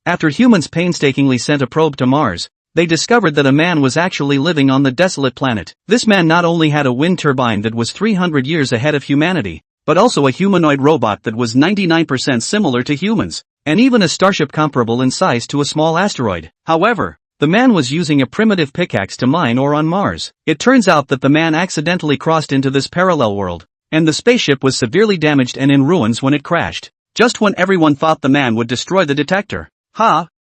After humans painstakingly sent a probe to Mars, they discovered that a man was actually living on the desolate planet. This man not only had a wind turbine that was 300 years ahead of humanity, but also a humanoid robot that was 99% similar to humans, and even a starship comparable in size to a small asteroid. However, the man was using a primitive pickaxe to mine ore on Mars. It turns out that the man accidentally crossed into this parallel world, and the spaceship was severely damaged and in ruins when it crashed. Just when everyone thought the man would destroy the detector.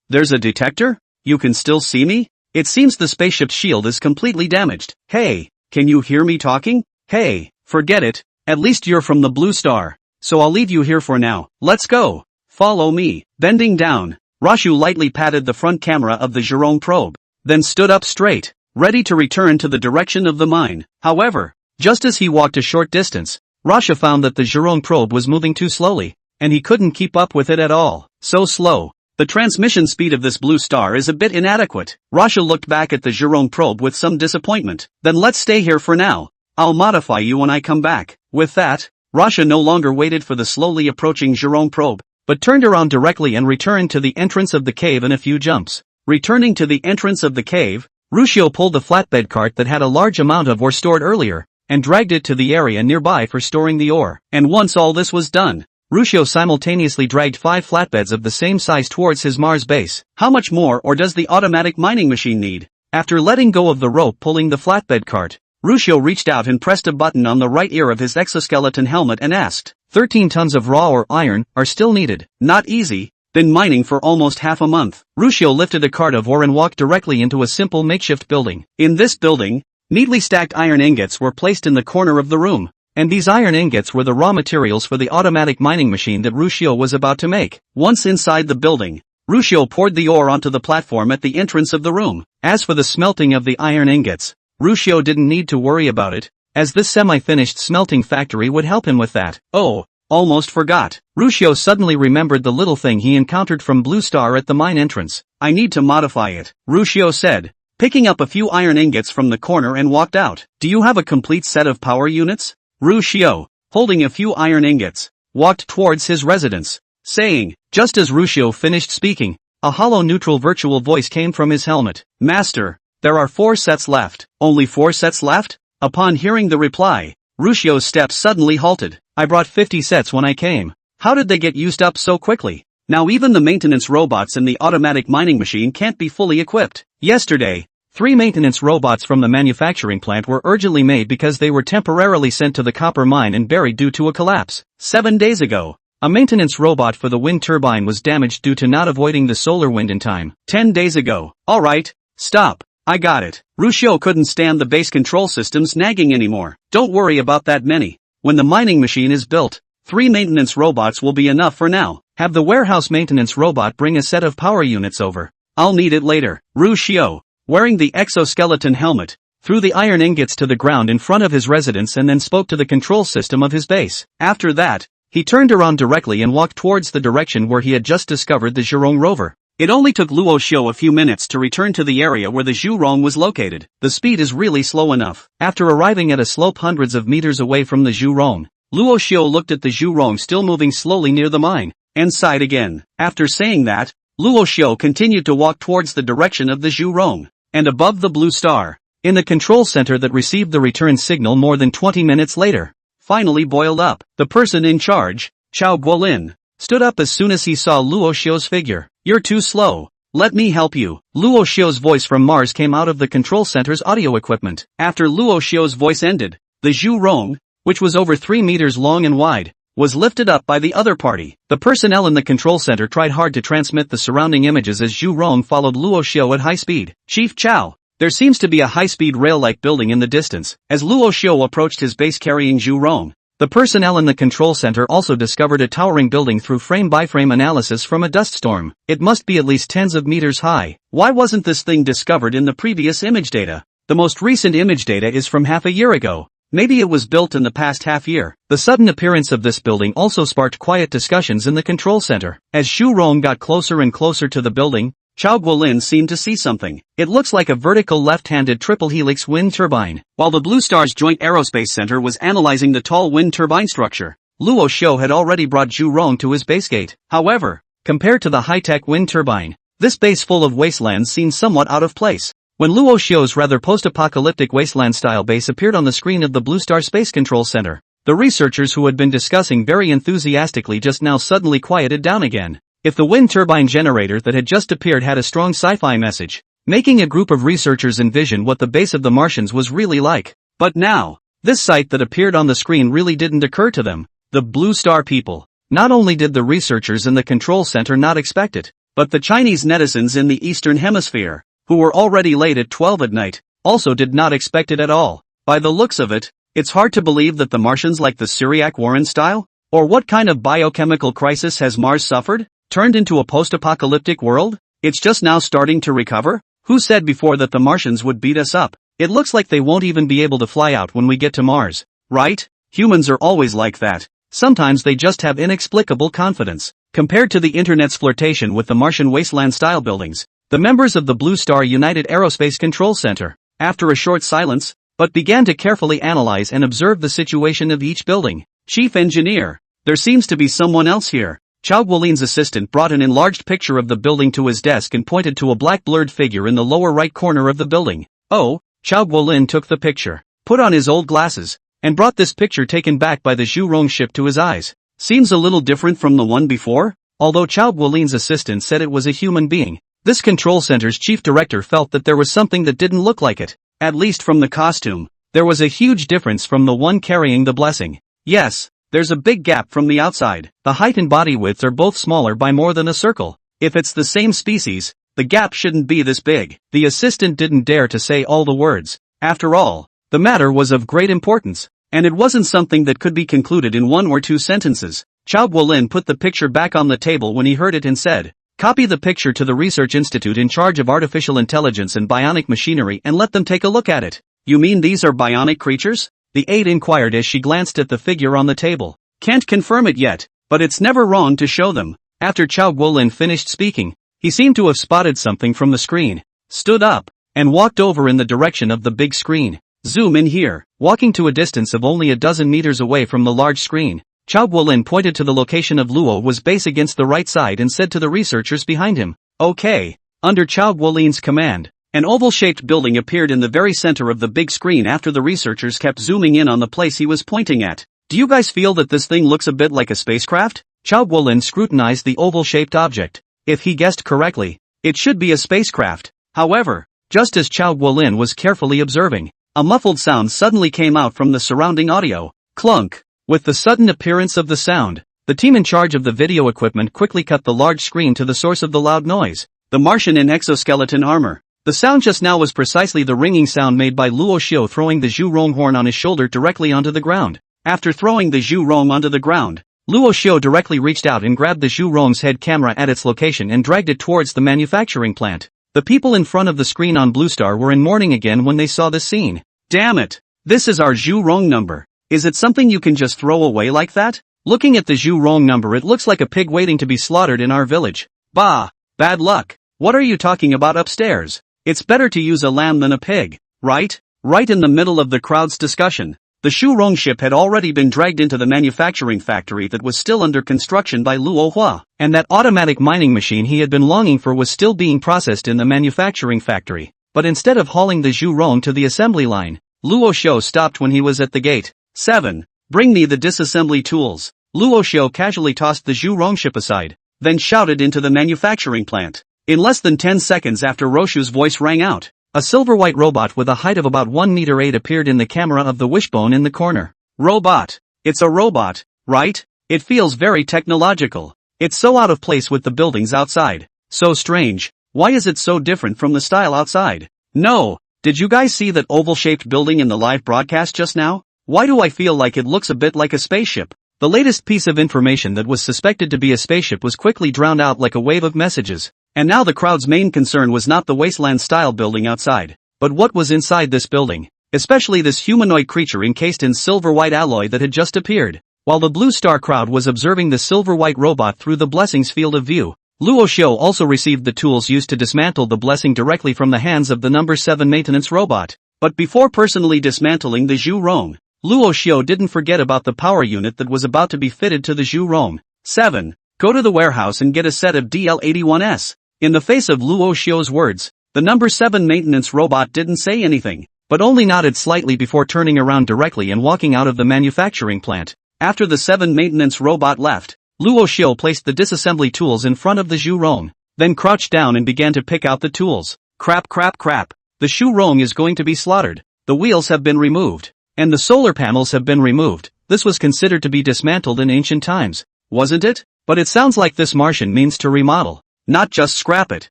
There's a detector? You can still see me? It seems the spaceship's shield is completely damaged. Hey, can you hear me talking? Hey, forget it, at least you're from the Blue Star, so I'll leave you here for now. Let's go. Follow me. Bending down, Rashu lightly patted the front camera of the Zhu Rong probe, then stood up straight, ready to return to the direction of the mine. However, just as he walked a short distance, Rasha found that the Zhu Rong probe was moving too slowly, and he couldn't keep up with it at all. So slow. The transmission speed of this Blue Star is a bit inadequate. Rasha looked back at the Zhu Rong probe with some disappointment. Then let's stay here for now. I'll modify you when I come back. With that, Rasha no longer waited for the slowly approaching Zhu Rong probe, but turned around directly and returned to the entrance of the cave in a few jumps. Returning to the entrance of the cave, Ruscio pulled the flatbed cart that had a large amount of ore stored earlier, and dragged it to the area nearby for storing the ore. And once all this was done, Ruscio simultaneously dragged 5 flatbeds of the same size towards his Mars base. How much more ore does the automatic mining machine need? After letting go of the rope pulling the flatbed cart, Ruscio reached out and pressed a button on the right ear of his exoskeleton helmet and asked, 13 tons of raw or iron are still needed. Not easy. Been mining for almost half a month. Ruscio lifted a cart of ore and walked directly into a simple makeshift building. In this building, neatly stacked iron ingots were placed in the corner of the room, and these iron ingots were the raw materials for the automatic mining machine that Ruscio was about to make. Once inside the building, Ruscio poured the ore onto the platform at the entrance of the room. As for the smelting of the iron ingots, Ruscio didn't need to worry about it, as this semi-finished smelting factory would help him with that. Oh, almost forgot. Ruscio suddenly remembered the little thing he encountered from Blue Star at the mine entrance. I need to modify it, Ruscio said, picking up a few iron ingots from the corner and walked out. Do you have a complete set of power units? Ruscio, holding a few iron ingots, walked towards his residence, saying, just as Ruscio finished speaking, a hollow neutral virtual voice came from his helmet. Master, there are 4 sets left. Only 4 sets left? Upon hearing the reply, Ruscio's steps suddenly halted. I brought 50 sets when I came. How did they get used up so quickly? Now even the maintenance robots in the automatic mining machine can't be fully equipped. Yesterday, 3 maintenance robots from the manufacturing plant were urgently made because they were temporarily sent to the copper mine and buried due to a collapse. 7 days ago, a maintenance robot for the wind turbine was damaged due to not avoiding the solar wind in time. 10 days ago. Alright, stop. I got it. Ruscio couldn't stand the base control systems nagging anymore. Don't worry about that many. When the mining machine is built, 3 maintenance robots will be enough for now. Have the warehouse maintenance robot bring a set of power units over. I'll need it later. Ruscio, wearing the exoskeleton helmet, threw the iron ingots to the ground in front of his residence and then spoke to the control system of his base. After that, he turned around directly and walked towards the direction where he had just discovered the Zhu Rong rover. It only took Luo Xiu a few minutes to return to the area where the Zhu Rong was located. The speed is really slow enough. After arriving at a slope hundreds of meters away from the Zhu Rong, Luo Xiu looked at the Zhu Rong still moving slowly near the mine, and sighed again. After saying that, Luo Xiu continued to walk towards the direction of the Zhu Rong, and above the Blue Star, in the control center that received the return signal more than 20 minutes later, finally boiled up. The person in charge, Chao Guolin, stood up as soon as he saw Luo Xiu's figure. You're too slow. Let me help you. Luo Xiu's voice from Mars came out of the control center's audio equipment. After Luo Xiu's voice ended, the Zhu Rong, which was over 3 meters long and wide, was lifted up by the other party. The personnel in the control center tried hard to transmit the surrounding images as Zhu Rong followed Luo Xiu at high speed. Chief Chao, there seems to be a high-speed rail-like building in the distance. As Luo Xiu approached his base carrying Zhu Rong, the personnel in the control center also discovered a towering building through frame-by-frame analysis from a dust storm. It must be at least tens of meters high. Why wasn't this thing discovered in the previous image data? The most recent image data is from half a year ago. Maybe it was built in the past half year. The sudden appearance of this building also sparked quiet discussions in the control center. As Zhu Rong got closer and closer to the building, Chao Guolin seemed to see something. It looks like a vertical left-handed triple helix wind turbine. While the Blue Star's Joint Aerospace Center was analyzing the tall wind turbine structure, Luo Xiu had already brought Zhu Rong to his base gate. However, Compared to the high-tech wind turbine, this base full of wastelands seemed somewhat out of place. When Luo Xiu's rather post-apocalyptic wasteland-style base appeared on the screen of the Blue Star Space Control Center, the researchers who had been discussing very enthusiastically just now suddenly quieted down again. If the wind turbine generator that had just appeared had a strong sci-fi message, making a group of researchers envision what the base of the Martians was really like. But now, this sight that appeared on the screen really didn't occur to them. The Blue Star people. Not only did the researchers in the control center not expect it, but the Chinese netizens in the Eastern Hemisphere, who were already late at 12 at night, also did not expect it at all. By the looks of it, it's hard to believe that the Martians like the Syriac Warren style? Or what kind of biochemical crisis has Mars suffered? Turned into a post-apocalyptic world? It's just now starting to recover? Who said before that the Martians would beat us up? It looks like they won't even be able to fly out when we get to Mars, right? Humans are always like that. Sometimes they just have inexplicable confidence. Compared to the internet's flirtation with the Martian wasteland-style buildings, the members of the Blue Star United Aerospace Control Center, after a short silence, but began to carefully analyze and observe the situation of each building. Chief Engineer, there seems to be someone else here. Chao Guolin's assistant brought an enlarged picture of the building to his desk and pointed to a black blurred figure in the lower right corner of the building. Oh, Chao Guolin took the picture, put on his old glasses, and brought this picture taken back by the Zhu Rong ship to his eyes. Seems a little different from the one before? Although Chao Guolin's assistant said it was a human being, this control center's chief director felt that there was something that didn't look like it. At least from the costume, there was a huge difference from the one carrying the blessing. Yes, there's a big gap from the outside. The height and body width are both smaller by more than a circle. If it's the same species, the gap shouldn't be this big. The assistant didn't dare to say all the words. After all, the matter was of great importance, and it wasn't something that could be concluded in one or two sentences. Chao Guolin put the picture back on the table when he heard it and said, "Copy the picture to the research institute in charge of artificial intelligence and bionic machinery and let them take a look at it." "You mean these are bionic creatures?" the aide inquired as she glanced at the figure on the table. "Can't confirm it yet, but it's never wrong to show them." After Chao Guolin finished speaking, he seemed to have spotted something from the screen, stood up, and walked over in the direction of the big screen. "Zoom in here." Walking to a distance of only a dozen meters away from the large screen, Chao Guolin pointed to the location of Luo's base against the right side and said to the researchers behind him, "Okay." Under Chao Guolin's command, an oval-shaped building appeared in the very center of the big screen after the researchers kept zooming in on the place he was pointing at. "Do you guys feel that this thing looks a bit like a spacecraft?" Chao Guolin scrutinized the oval-shaped object. If he guessed correctly, it should be a spacecraft. However, just as Chao Guolin was carefully observing, a muffled sound suddenly came out from the surrounding audio. Clunk. With the sudden appearance of the sound, the team in charge of the video equipment quickly cut the large screen to the source of the loud noise. The Martian in exoskeleton armor. The sound just now was precisely the ringing sound made by Luo Xiu throwing the Zhu Rong horn on his shoulder directly onto the ground. After throwing the Zhu Rong onto the ground, Luo Xiu directly reached out and grabbed the Zhu Rong's head camera at its location and dragged it towards the manufacturing plant. The people in front of the screen on Blue Star were in mourning again when they saw this scene. "Damn it! This is our Zhu Rong number. Is it something you can just throw away like that? Looking at the Zhu Rong number, it looks like a pig waiting to be slaughtered in our village. Bah! Bad luck. What are you talking about upstairs? It's better to use a lamb than a pig, right?" Right in the middle of the crowd's discussion, the Zhu Rong ship had already been dragged into the manufacturing factory that was still under construction by Luo Hua, and that automatic mining machine he had been longing for was still being processed in the manufacturing factory. But instead of hauling the Zhu Rong to the assembly line, Luo Xiu stopped when he was at the gate. 7. Bring me the disassembly tools. Luo Xiu casually tossed the Zhu Rong ship aside, then shouted into the manufacturing plant. In less than 10 seconds after Roshu's voice rang out, a silver-white robot with a height of about 1 meter 8 appeared in the camera of the wishbone in the corner. Robot. It's a robot, right? It feels very technological. It's so out of place with the buildings outside. So strange. Why is it so different from the style outside? No. Did you guys see that oval-shaped building in the live broadcast just now? Why do I feel like it looks a bit like a spaceship? The latest piece of information that was suspected to be a spaceship was quickly drowned out like a wave of messages. And now the crowd's main concern was not the wasteland-style building outside, but what was inside this building, especially this humanoid creature encased in silver-white alloy that had just appeared. While the Blue Star crowd was observing the silver-white robot through the blessing's field of view, Luo Xiu also received the tools used to dismantle the blessing directly from the hands of the number 7 maintenance robot. But before personally dismantling the Zhu Rong, Luo Xiu didn't forget about the power unit that was about to be fitted to the Zhu Rong. 7. Go to the warehouse and get a set of DL-81s. In the face of Luo Xiu's words, the number 7 maintenance robot didn't say anything, but only nodded slightly before turning around directly and walking out of the manufacturing plant. After the 7 maintenance robot left, Luo Xiu placed the disassembly tools in front of the Zhu Rong, then crouched down and began to pick out the tools. Crap. The Zhu Rong is going to be slaughtered. The wheels have been removed, and the solar panels have been removed. This was considered to be dismantled in ancient times, wasn't it? But it sounds like this Martian means to remodel, not just scrap it,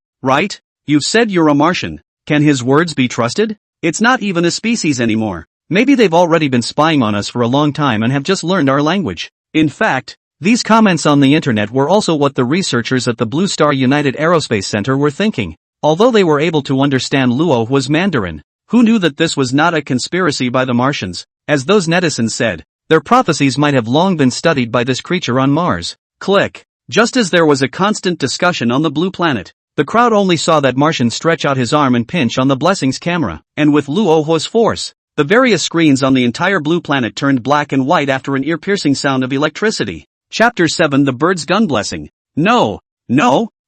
right? You've said you're a Martian. Can his words be trusted? It's not even a species anymore. Maybe they've already been spying on us for a long time and have just learned our language. In fact, these comments on the internet were also what the researchers at the Blue Star United Aerospace Center were thinking. Although they were able to understand Luo was Mandarin, who knew that this was not a conspiracy by the Martians? As those netizens said, their prophecies might have long been studied by this creature on Mars. Click. Just as there was a constant discussion on the blue planet, the crowd only saw that Martian stretch out his arm and pinch on the Blessings camera, and with Luo Hua's force, the various screens on the entire blue planet turned black and white after an ear-piercing sound of electricity. Chapter 7 The Bird's Gun Blessing. No,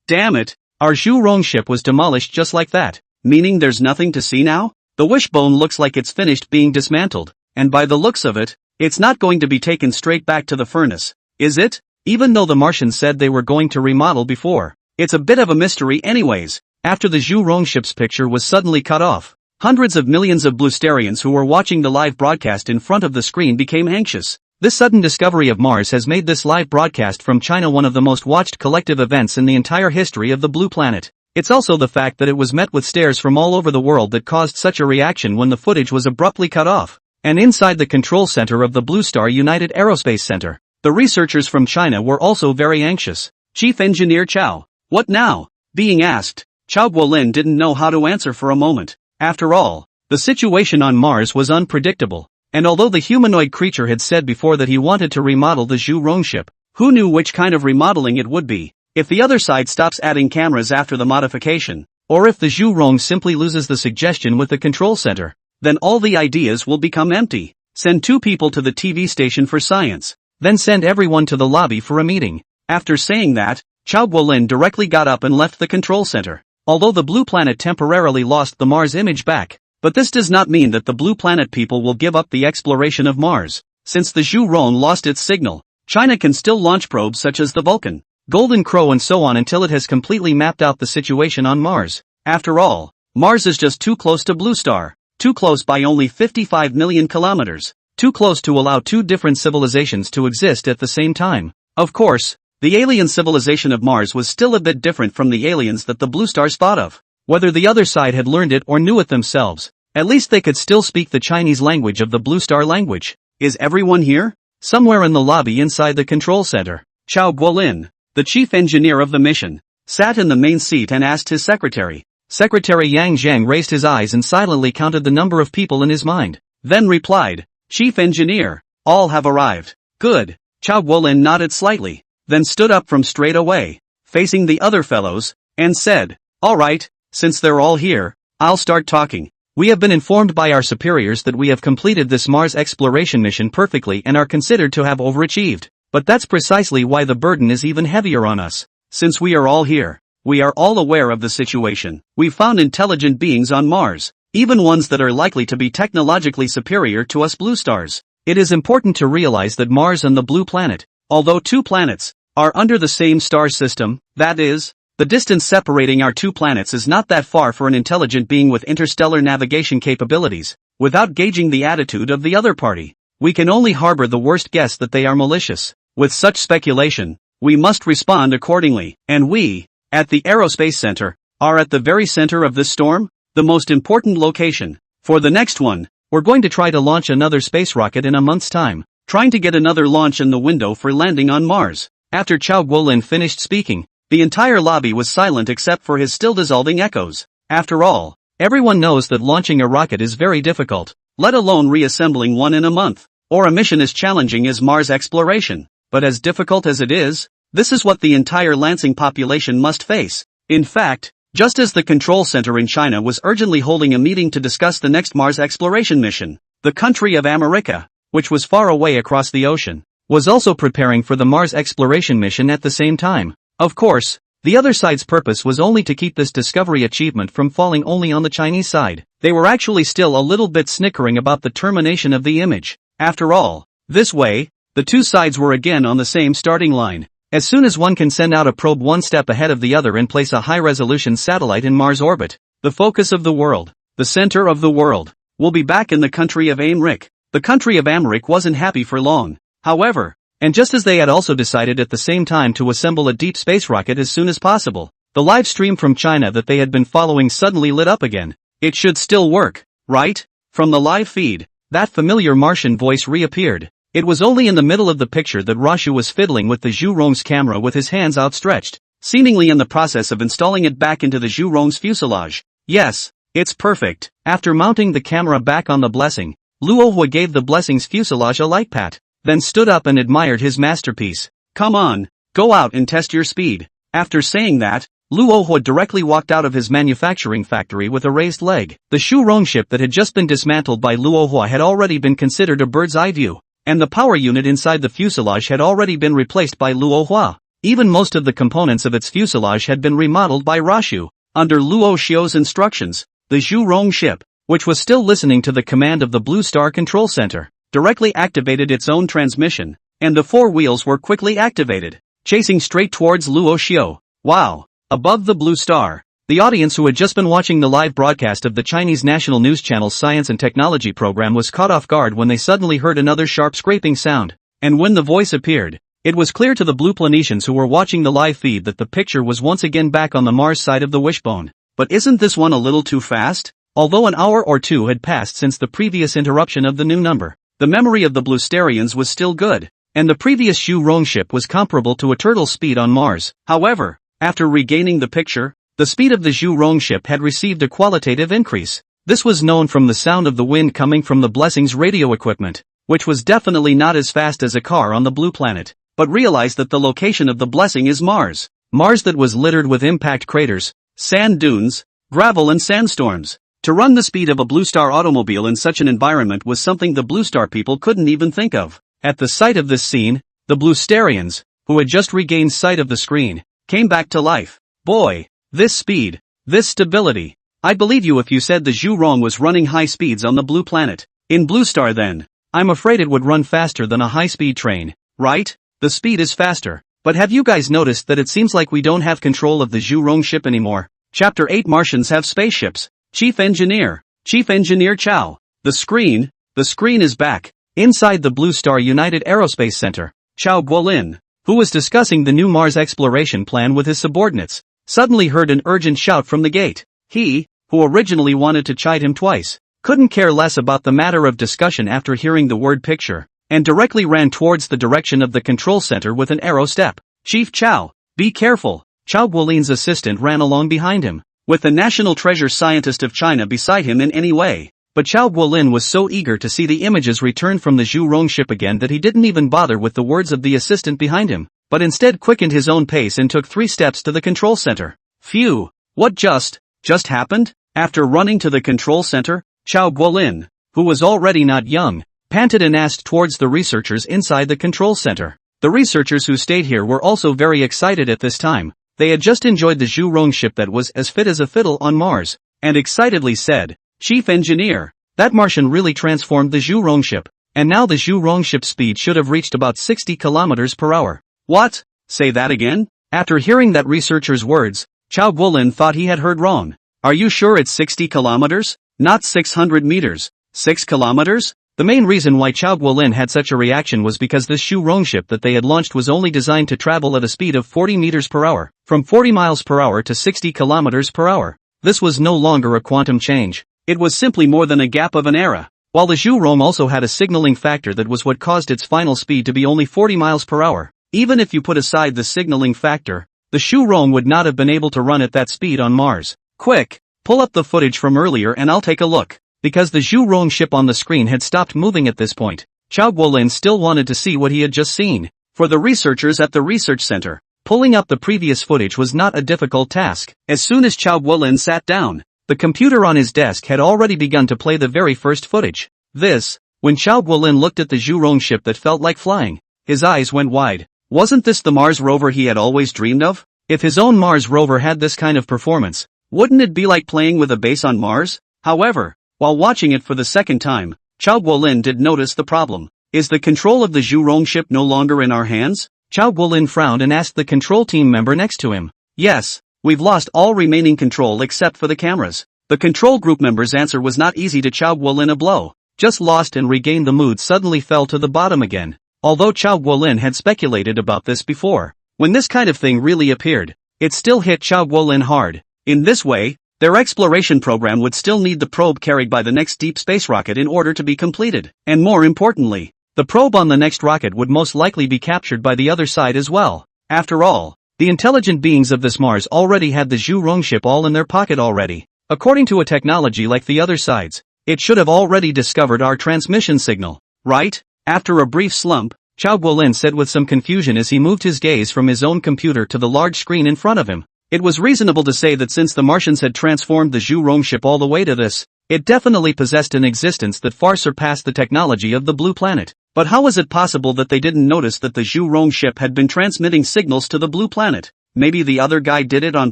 damn it. Our Zhu Rong ship was demolished just like that, meaning there's nothing to see now? The wishbone looks like it's finished being dismantled, and by the looks of it, it's not going to be taken straight back to the furnace, is it? Even though the Martians said they were going to remodel before. It's a bit of a mystery anyways. After the Zhu Rong ship's picture was suddenly cut off, hundreds of millions of Bluestarians who were watching the live broadcast in front of the screen became anxious. This sudden discovery of Mars has made this live broadcast from China one of the most watched collective events in the entire history of the blue planet. It's also the fact that it was met with stares from all over the world that caused such a reaction when the footage was abruptly cut off. And inside the control center of the Blue Star United Aerospace Center, the researchers from China were also very anxious. Chief Engineer Chao, what now? Being asked, Chao Guolin didn't know how to answer for a moment. After all, the situation on Mars was unpredictable. And although the humanoid creature had said before that he wanted to remodel the Zhu Rong ship, who knew which kind of remodeling it would be? If the other side stops adding cameras after the modification, or if the Zhu Rong simply loses the suggestion with the control center, then all the ideas will become empty. Send 2 people to the TV station for science, then send everyone to the lobby for a meeting. After saying that, Chao Guolin directly got up and left the control center. Although the blue planet temporarily lost the Mars image back, but this does not mean that the blue planet people will give up the exploration of Mars. Since the Zhu Rong lost its signal, China can still launch probes such as the Vulcan, Golden Crow and so on until it has completely mapped out the situation on Mars. After all, Mars is just too close to Blue Star, too close by only 55 million kilometers, too close to allow 2 different civilizations to exist at the same time. Of course, the alien civilization of Mars was still a bit different from the aliens that the Blue Stars thought of. Whether the other side had learned it or knew it themselves, at least they could still speak the Chinese language of the Blue Star language. Is everyone here? Somewhere in the lobby inside the control center, Chao Guolin, the chief engineer of the mission, sat in the main seat and asked his secretary. Secretary Yang Zhang raised his eyes and silently counted the number of people in his mind, then replied, Chief Engineer, all have arrived. Good. Chao Guolin nodded slightly, then stood up from straight away, facing the other fellows, and said, all right, since they're all here, I'll start talking. We have been informed by our superiors that we have completed this Mars exploration mission perfectly and are considered to have overachieved. But that's precisely why the burden is even heavier on us. Since we are all here, we are all aware of the situation. We've found intelligent beings on Mars, even ones that are likely to be technologically superior to us blue stars. It is important to realize that Mars and the blue planet, although 2 planets, are under the same star system, that is, the distance separating our 2 planets is not that far for an intelligent being with interstellar navigation capabilities. Without gauging the attitude of the other party, we can only harbor the worst guess that they are malicious. With such speculation, we must respond accordingly. And we, at the Aerospace Center, are at the very center of this storm, the most important location. For the next one, we're going to try to launch another space rocket in a month's time, trying to get another launch in the window for landing on Mars. After Chao Guolin finished speaking, the entire lobby was silent except for his still dissolving echoes. After all, everyone knows that launching a rocket is very difficult, let alone reassembling one in a month, or a mission as challenging as Mars exploration. But as difficult as it is, this is what the entire Lansing population must face. In fact, just as the control center in China was urgently holding a meeting to discuss the next Mars exploration mission, the country of America, which was far away across the ocean, was also preparing for the Mars exploration mission at the same time. Of course, the other side's purpose was only to keep this discovery achievement from falling only on the Chinese side. They were actually still a little bit snickering about the termination of the image. After all, this way, the two sides were again on the same starting line. As soon as one can send out a probe one step ahead of the other and place a high-resolution satellite in Mars orbit, the focus of the world, the center of the world, will be back in the country of Americ. The country of Americ wasn't happy for long, however, and just as they had also decided at the same time to assemble a deep space rocket as soon as possible, the live stream from China that they had been following suddenly lit up again. It should still work, right? From the live feed, that familiar Martian voice reappeared. It was only in the middle of the picture that Rashu was fiddling with the Zhu Rong's camera with his hands outstretched, seemingly in the process of installing it back into the Zhu Rong's fuselage. Yes, it's perfect. After mounting the camera back on the blessing, Luohua gave the blessing's fuselage a light pat, then stood up and admired his masterpiece. Come on, go out and test your speed. After saying that, Luohua directly walked out of his manufacturing factory with a raised leg. The Zhu Rong ship that had just been dismantled by Luohua had already been considered a bird's eye view, and the power unit inside the fuselage had already been replaced by Luohua. Even most of the components of its fuselage had been remodeled by Rashu. Under Luo Xiu's instructions, the Zhu Rong ship, which was still listening to the command of the Blue Star Control Center, directly activated its own transmission, and the four wheels were quickly activated, chasing straight towards Luo Xiu. Wow! Above the Blue Star, the audience who had just been watching the live broadcast of the Chinese national news channel's science and technology program was caught off guard when they suddenly heard another sharp scraping sound, and when the voice appeared, it was clear to the Blue Planetians who were watching the live feed that the picture was once again back on the Mars side of the wishbone. But isn't this one a little too fast? Although an hour or two had passed since the previous interruption of the new number, the memory of the Bluesterians was still good, and the previous Zhu Rong ship was comparable to a turtle's speed on Mars. However, after regaining the picture, the speed of the Zhu Rong ship had received a qualitative increase. This was known from the sound of the wind coming from the Blessing's radio equipment, which was definitely not as fast as a car on the blue planet, but realized that the location of the Blessing is Mars. Mars that was littered with impact craters, sand dunes, gravel and sandstorms. To run the speed of a Blue Star automobile in such an environment was something the Blue Star people couldn't even think of. At the sight of this scene, the Bluesterians, who had just regained sight of the screen, came back to life. Boy, this speed, this stability. I'd believe you if you said the Zhu Rong was running high speeds on the blue planet. In Blue Star then, I'm afraid it would run faster than a high-speed train, right? The speed is faster. But have you guys noticed that it seems like we don't have control of the Zhu Rong ship anymore? Chapter 8 Martians have spaceships. Chief Engineer Chow. The screen is back. Inside the Blue Star United Aerospace Center, Chow Guolin, who was discussing the new Mars exploration plan with his subordinates, suddenly heard an urgent shout from the gate. He, who originally wanted to chide him twice, couldn't care less about the matter of discussion after hearing the word picture, and directly ran towards the direction of the control center with an arrow step. Chief Chow, be careful. Chow Guolin's assistant ran along behind him, with the national treasure scientist of China beside him in any way. But Chow Guolin was so eager to see the images return from the Zhu Rong ship again that he didn't even bother with the words of the assistant behind him, but instead quickened his own pace and took 3 steps to the control center. Phew! What just happened? After running to the control center, Chow Guolin, who was already not young, panted and asked towards the researchers inside the control center. The researchers who stayed here were also very excited at this time. They had just enjoyed the Zhu Rong ship that was as fit as a fiddle on Mars, and excitedly said, Chief Engineer, that Martian really transformed the Zhu Rong ship, and now the Zhu Rong ship's speed should have reached about 60 kilometers per hour. What? Say that again? After hearing that researcher's words, Chow Guolin thought he had heard wrong. Are you sure it's 60 kilometers? Not 600 meters. 6 kilometers? The main reason why Chow Guolin had such a reaction was because this Zhu Rong ship that they had launched was only designed to travel at a speed of 40 meters per hour, from 40 miles per hour to 60 kilometers per hour. This was no longer a quantum change. It was simply more than a gap of an era. While the Zhu Rong also had a signaling factor that was what caused its final speed to be only 40 miles per hour. Even if you put aside the signaling factor, the Zhu Rong would not have been able to run at that speed on Mars. Quick, pull up the footage from earlier and I'll take a look. Because the Zhu Rong ship on the screen had stopped moving at this point, Chow Guolin still wanted to see what he had just seen. For the researchers at the research center, pulling up the previous footage was not a difficult task. As soon as Chow Guolin sat down, the computer on his desk had already begun to play the very first footage. When Chow Guolin looked at the Zhu Rong ship that felt like flying, his eyes went wide. Wasn't this the Mars rover he had always dreamed of? If his own Mars rover had this kind of performance, wouldn't it be like playing with a base on Mars? However, while watching it for the second time, Chao Guolin did notice the problem. Is the control of the Zhu Rong ship no longer in our hands? Chao Guolin frowned and asked the control team member next to him. Yes, we've lost all remaining control except for the cameras. The control group member's answer was not easy to Chao Guolin. A blow. Just lost and regained the mood suddenly fell to the bottom again. Although Chao Guolin had speculated about this before, when this kind of thing really appeared, it still hit Chao Guolin hard. In this way, their exploration program would still need the probe carried by the next deep space rocket in order to be completed. And more importantly, the probe on the next rocket would most likely be captured by the other side as well. After all, the intelligent beings of this Mars already had the Zhu Rong ship all in their pocket already. According to a technology like the other side's, it should have already discovered our transmission signal, right? After a brief slump, Chao Guolin said with some confusion as he moved his gaze from his own computer to the large screen in front of him. It was reasonable to say that since the Martians had transformed the Zhu Rong ship all the way to this, it definitely possessed an existence that far surpassed the technology of the blue planet. But how was it possible that they didn't notice that the Zhu Rong ship had been transmitting signals to the blue planet? Maybe the other guy did it on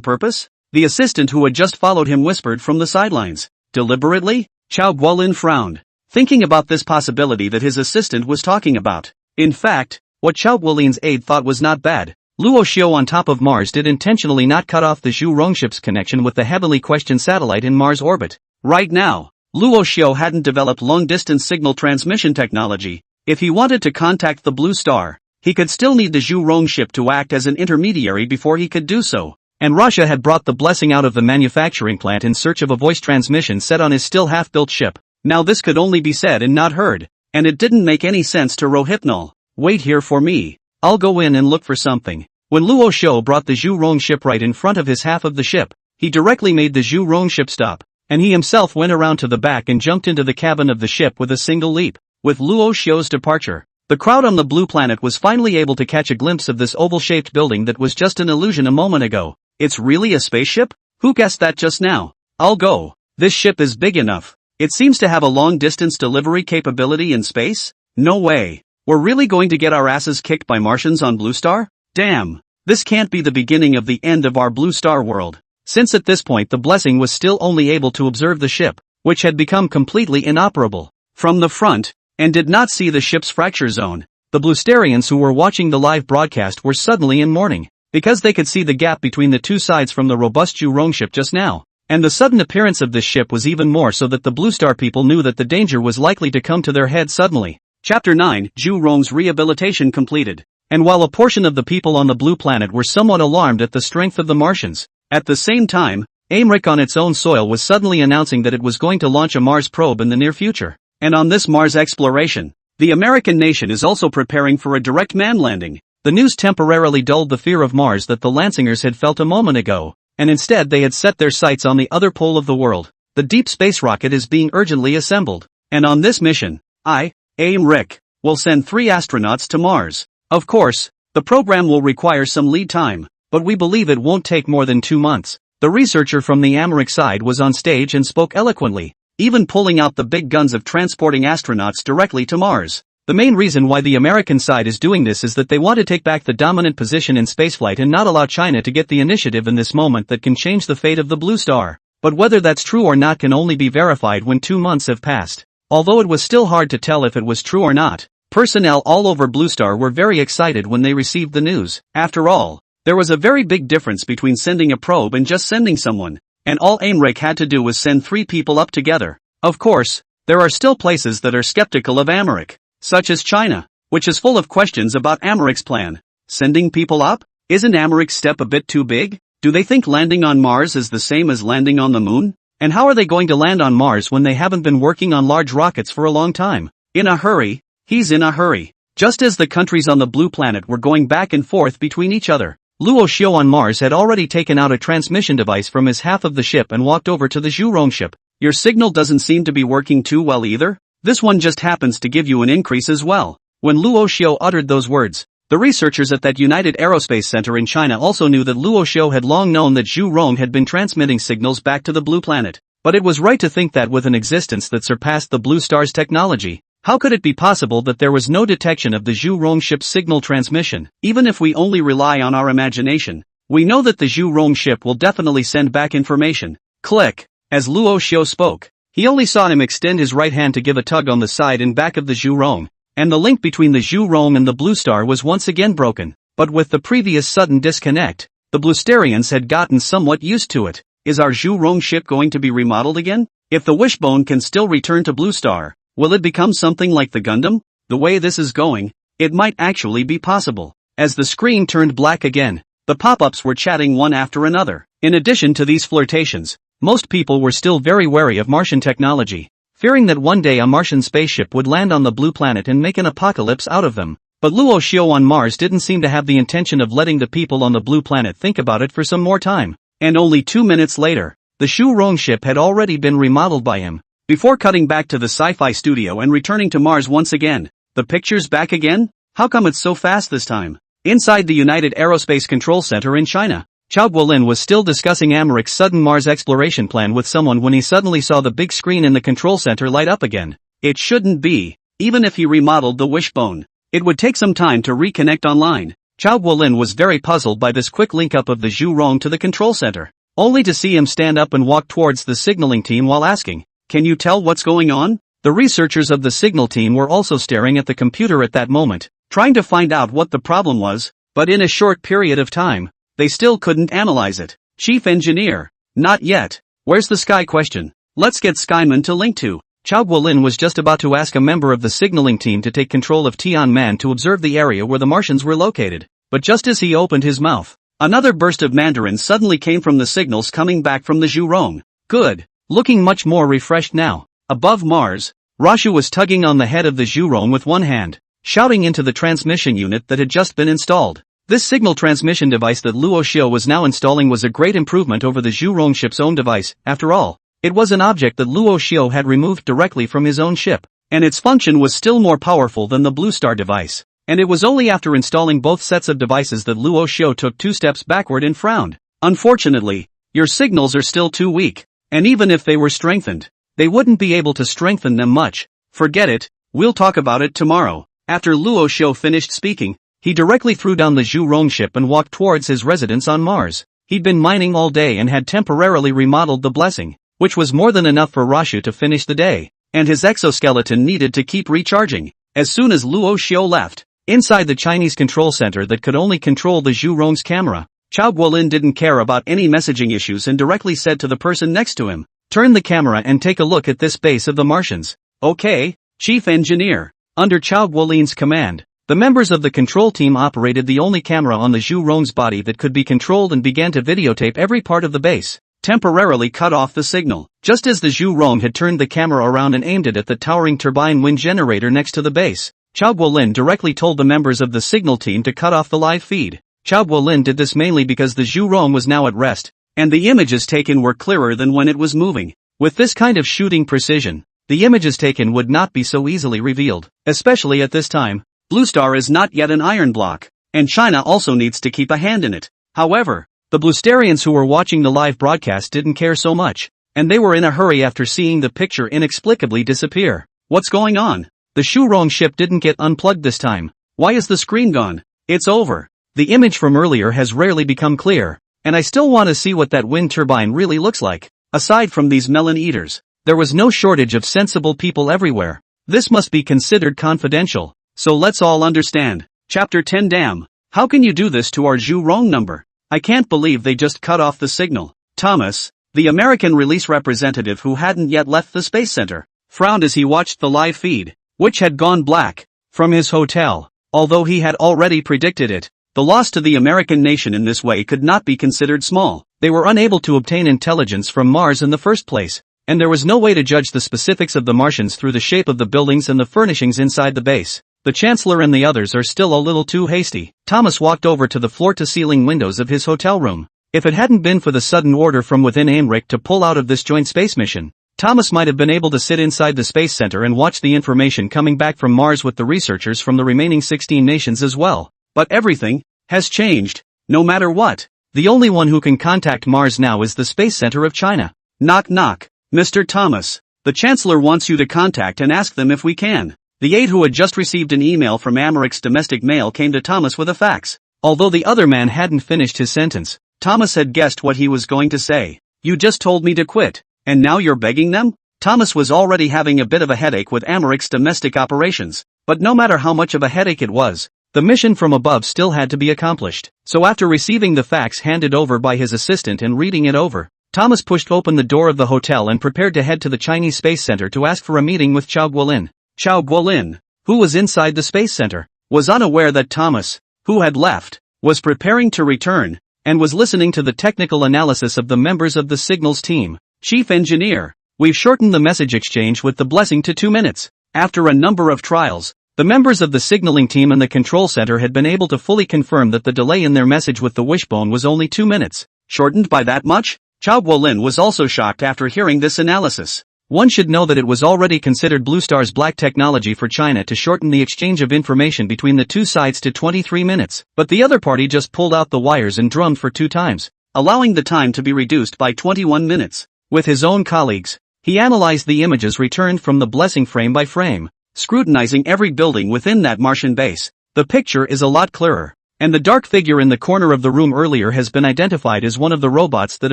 purpose? The assistant who had just followed him whispered from the sidelines. Deliberately? Chao Guolin frowned, thinking about this possibility that his assistant was talking about. In fact, what Chao Guolin's aide thought was not bad. Luo Xiu on top of Mars did intentionally not cut off the Zhu Rong ship's connection with the heavily questioned satellite in Mars orbit. Right now, Luo Xiu hadn't developed long-distance signal transmission technology. If he wanted to contact the Blue Star, he could still need the Zhu Rong ship to act as an intermediary before he could do so. And Russia had brought the blessing out of the manufacturing plant in search of a voice transmission set on his still half-built ship. Now this could only be said and not heard, and it didn't make any sense to Rohypnol. Wait here for me. I'll go in and look for something. When Luo Xiu brought the Zhu Rong ship right in front of his half of the ship, he directly made the Zhu Rong ship stop, and he himself went around to the back and jumped into the cabin of the ship with a single leap. With Luo Xiu's departure, the crowd on the blue planet was finally able to catch a glimpse of this oval-shaped building that was just an illusion a moment ago. It's really a spaceship? Who guessed that just now? I'll go. This ship is big enough. It seems to have a long-distance delivery capability in space? No way. We're really going to get our asses kicked by Martians on Blue Star? Damn. This can't be the beginning of the end of our Blue Star world. Since at this point the blessing was still only able to observe the ship, which had become completely inoperable from the front, and did not see the ship's fracture zone, the Bluestarians who were watching the live broadcast were suddenly in mourning, because they could see the gap between the two sides from the robust Zhu Rong ship just now. And the sudden appearance of this ship was even more so that the Blue Star people knew that the danger was likely to come to their head suddenly. Chapter 9, Zhu Rong's rehabilitation completed. And while a portion of the people on the blue planet were somewhat alarmed at the strength of the Martians, at the same time, Americ on its own soil was suddenly announcing that it was going to launch a Mars probe in the near future. And on this Mars exploration, the American nation is also preparing for a direct man landing. The news temporarily dulled the fear of Mars that the Lancingers had felt a moment ago, and instead they had set their sights on the other pole of the world. The deep space rocket is being urgently assembled, and on this mission, Americ, will send 3 astronauts to Mars. Of course, the program will require some lead time, but we believe it won't take more than 2 months. The researcher from the Americ side was on stage and spoke eloquently, even pulling out the big guns of transporting astronauts directly to Mars. The main reason why the American side is doing this is that they want to take back the dominant position in spaceflight and not allow China to get the initiative in this moment that can change the fate of the Blue Star. But whether that's true or not can only be verified when 2 months have passed. Although it was still hard to tell if it was true or not, personnel all over Blue Star were very excited when they received the news. After all, there was a very big difference between sending a probe and just sending someone, and all Americ had to do was send 3 people up together. Of course, there are still places that are skeptical of Americ, such as China, which is full of questions about Americ's plan. Sending people up? Isn't Americ's step a bit too big? Do they think landing on Mars is the same as landing on the moon? And how are they going to land on Mars when they haven't been working on large rockets for a long time? In a hurry? He's in a hurry. Just as the countries on the blue planet were going back and forth between each other, Luo Xiu on Mars had already taken out a transmission device from his half of the ship and walked over to the Zhu Rong ship. Your signal doesn't seem to be working too well either. This one just happens to give you an increase as well. When Luo Xiu uttered those words, the researchers at that United Aerospace Center in China also knew that Luo Xiu had long known that Zhu Rong had been transmitting signals back to the blue planet. But it was right to think that with an existence that surpassed the Blue Star's technology, How could it be possible that there was no detection of the Zhu Rong ship's signal transmission? Even if we only rely on our imagination, we know that the Zhu Rong ship will definitely send back information. Click. As Luo Xiu spoke, he only saw him extend his right hand to give a tug on the side and back of the Zhu Rong, and the link between the Zhu Rong and the Blue Star was once again broken. But with the previous sudden disconnect, the Bluesterians had gotten somewhat used to it. Is our Zhu Rong ship going to be remodeled again? If the Wishbone can still return to Blue Star, will it become something like the Gundam? The way this is going, it might actually be possible. As the screen turned black again, the pop-ups were chatting one after another. In addition to these flirtations, most people were still very wary of Martian technology, fearing that one day a Martian spaceship would land on the blue planet and make an apocalypse out of them. But Luo Xiu on Mars didn't seem to have the intention of letting the people on the blue planet think about it for some more time. And only 2 minutes later, the Zhu Rong ship had already been remodeled by him. Before cutting back to the sci-fi studio and returning to Mars once again, the picture's back again? How come it's so fast this time? Inside the United Aerospace Control Center in China, Chao Guolin was still discussing Americ's sudden Mars exploration plan with someone when he suddenly saw the big screen in the control center light up again. It shouldn't be. Even if he remodeled the Wishbone, it would take some time to reconnect online. Chao Guolin was very puzzled by this quick link-up of the Zhu Rong to the control center, only to see him stand up and walk towards the signaling team while asking, "Can you tell what's going on?" The researchers of the signal team were also staring at the computer at that moment, trying to find out what the problem was, but in a short period of time, they still couldn't analyze it. Chief Engineer, not yet. Where's the Sky question? Let's get Skyman to link to. Chao Guolin was just about to ask a member of the signaling team to take control of Tianman to observe the area where the Martians were located, but just as he opened his mouth, another burst of Mandarin suddenly came from the signals coming back from the Zhu Rong. Good. Looking much more refreshed now. Above Mars, Rashu was tugging on the head of the Zhu Rong with one hand, shouting into the transmission unit that had just been installed. This signal transmission device that Luo Xiu was now installing was a great improvement over the Zhu Rong ship's own device. After all, it was an object that Luo Xiu had removed directly from his own ship, and its function was still more powerful than the Blue Star device. And it was only after installing both sets of devices that Luo Xiu took 2 steps backward and frowned. Unfortunately, your signals are still too weak, and even if they were strengthened, they wouldn't be able to strengthen them much. Forget it, we'll talk about it tomorrow. After Luo Xiu finished speaking, he directly threw down the Zhu Rong ship and walked towards his residence on Mars. He'd been mining all day and had temporarily remodeled the Blessing, which was more than enough for Rashu to finish the day, and his exoskeleton needed to keep recharging. As soon as Luo Xiu left, inside the Chinese control center that could only control the Zhu Rong's camera, Chao Guolin didn't care about any messaging issues and directly said to the person next to him, "Turn the camera and take a look at this base of the Martians." Okay, Chief Engineer. Under Chao Guolin's command, the members of the control team operated the only camera on the Zhu Rong's body that could be controlled and began to videotape every part of the base, temporarily cut off the signal. Just as the Zhu Rong had turned the camera around and aimed it at the towering turbine wind generator next to the base, Chao Guolin directly told the members of the signal team to cut off the live feed. Chao Guolin did this mainly because the Zhu Rong was now at rest, and the images taken were clearer than when it was moving. With this kind of shooting precision, the images taken would not be so easily revealed, especially at this time. Blue Star is not yet an iron block, and China also needs to keep a hand in it. However, the Bluesterians who were watching the live broadcast didn't care so much, and they were in a hurry after seeing the picture inexplicably disappear. What's going on? The Zhu Rong ship didn't get unplugged this time. Why is the screen gone? It's over. The image from earlier has rarely become clear, and I still want to see what that wind turbine really looks like. Aside from these melon eaters, there was no shortage of sensible people everywhere. This must be considered confidential, so let's all understand. Chapter 10. Damn, how can you do this to our Zhu Rong number? I can't believe they just cut off the signal. Thomas, the American release representative who hadn't yet left the Space Center, frowned as he watched the live feed, which had gone black, from his hotel. Although he had already predicted it, the loss to the American nation in this way could not be considered small. They were unable to obtain intelligence from Mars in the first place, and there was no way to judge the specifics of the Martians through the shape of the buildings and the furnishings inside the base. The Chancellor and the others are still a little too hasty. Thomas walked over to the floor-to-ceiling windows of his hotel room. If it hadn't been for the sudden order from within Aimric to pull out of this joint space mission, Thomas might have been able to sit inside the Space Center and watch the information coming back from Mars with the researchers from the remaining 16 nations as well. But everything has changed. No matter what, the only one who can contact Mars now is the Space Center of China. Knock knock. Mr. Thomas, the Chancellor wants you to contact and ask them if we can. The aide who had just received an email from Americ's domestic mail came to Thomas with a fax. Although the other man hadn't finished his sentence, Thomas had guessed what he was going to say. You just told me to quit, and now you're begging them? Thomas was already having a bit of a headache with Americ's domestic operations, but no matter how much of a headache it was, the mission from above still had to be accomplished. So after receiving the fax handed over by his assistant and reading it over, Thomas pushed open the door of the hotel and prepared to head to the Chinese Space Center to ask for a meeting with Chao Guolin. Chao Guolin, who was inside the Space Center, was unaware that Thomas, who had left, was preparing to return, and was listening to the technical analysis of the members of the signals team. Chief Engineer, we've shortened the message exchange with the blessing to 2 minutes. After a number of trials, the members of the signaling team and the control center had been able to fully confirm that the delay in their message with the wishbone was only 2 minutes. Shortened by that much? Chao Guolin was also shocked after hearing this analysis. One should know that it was already considered Blue Star's black technology for China to shorten the exchange of information between the two sides to 23 minutes, but the other party just pulled out the wires and drummed for 2 times, allowing the time to be reduced by 21 minutes. With his own colleagues, he analyzed the images returned from the blessing frame by frame, scrutinizing every building within that Martian base. The picture is a lot clearer, and the dark figure in the corner of the room earlier has been identified as one of the robots that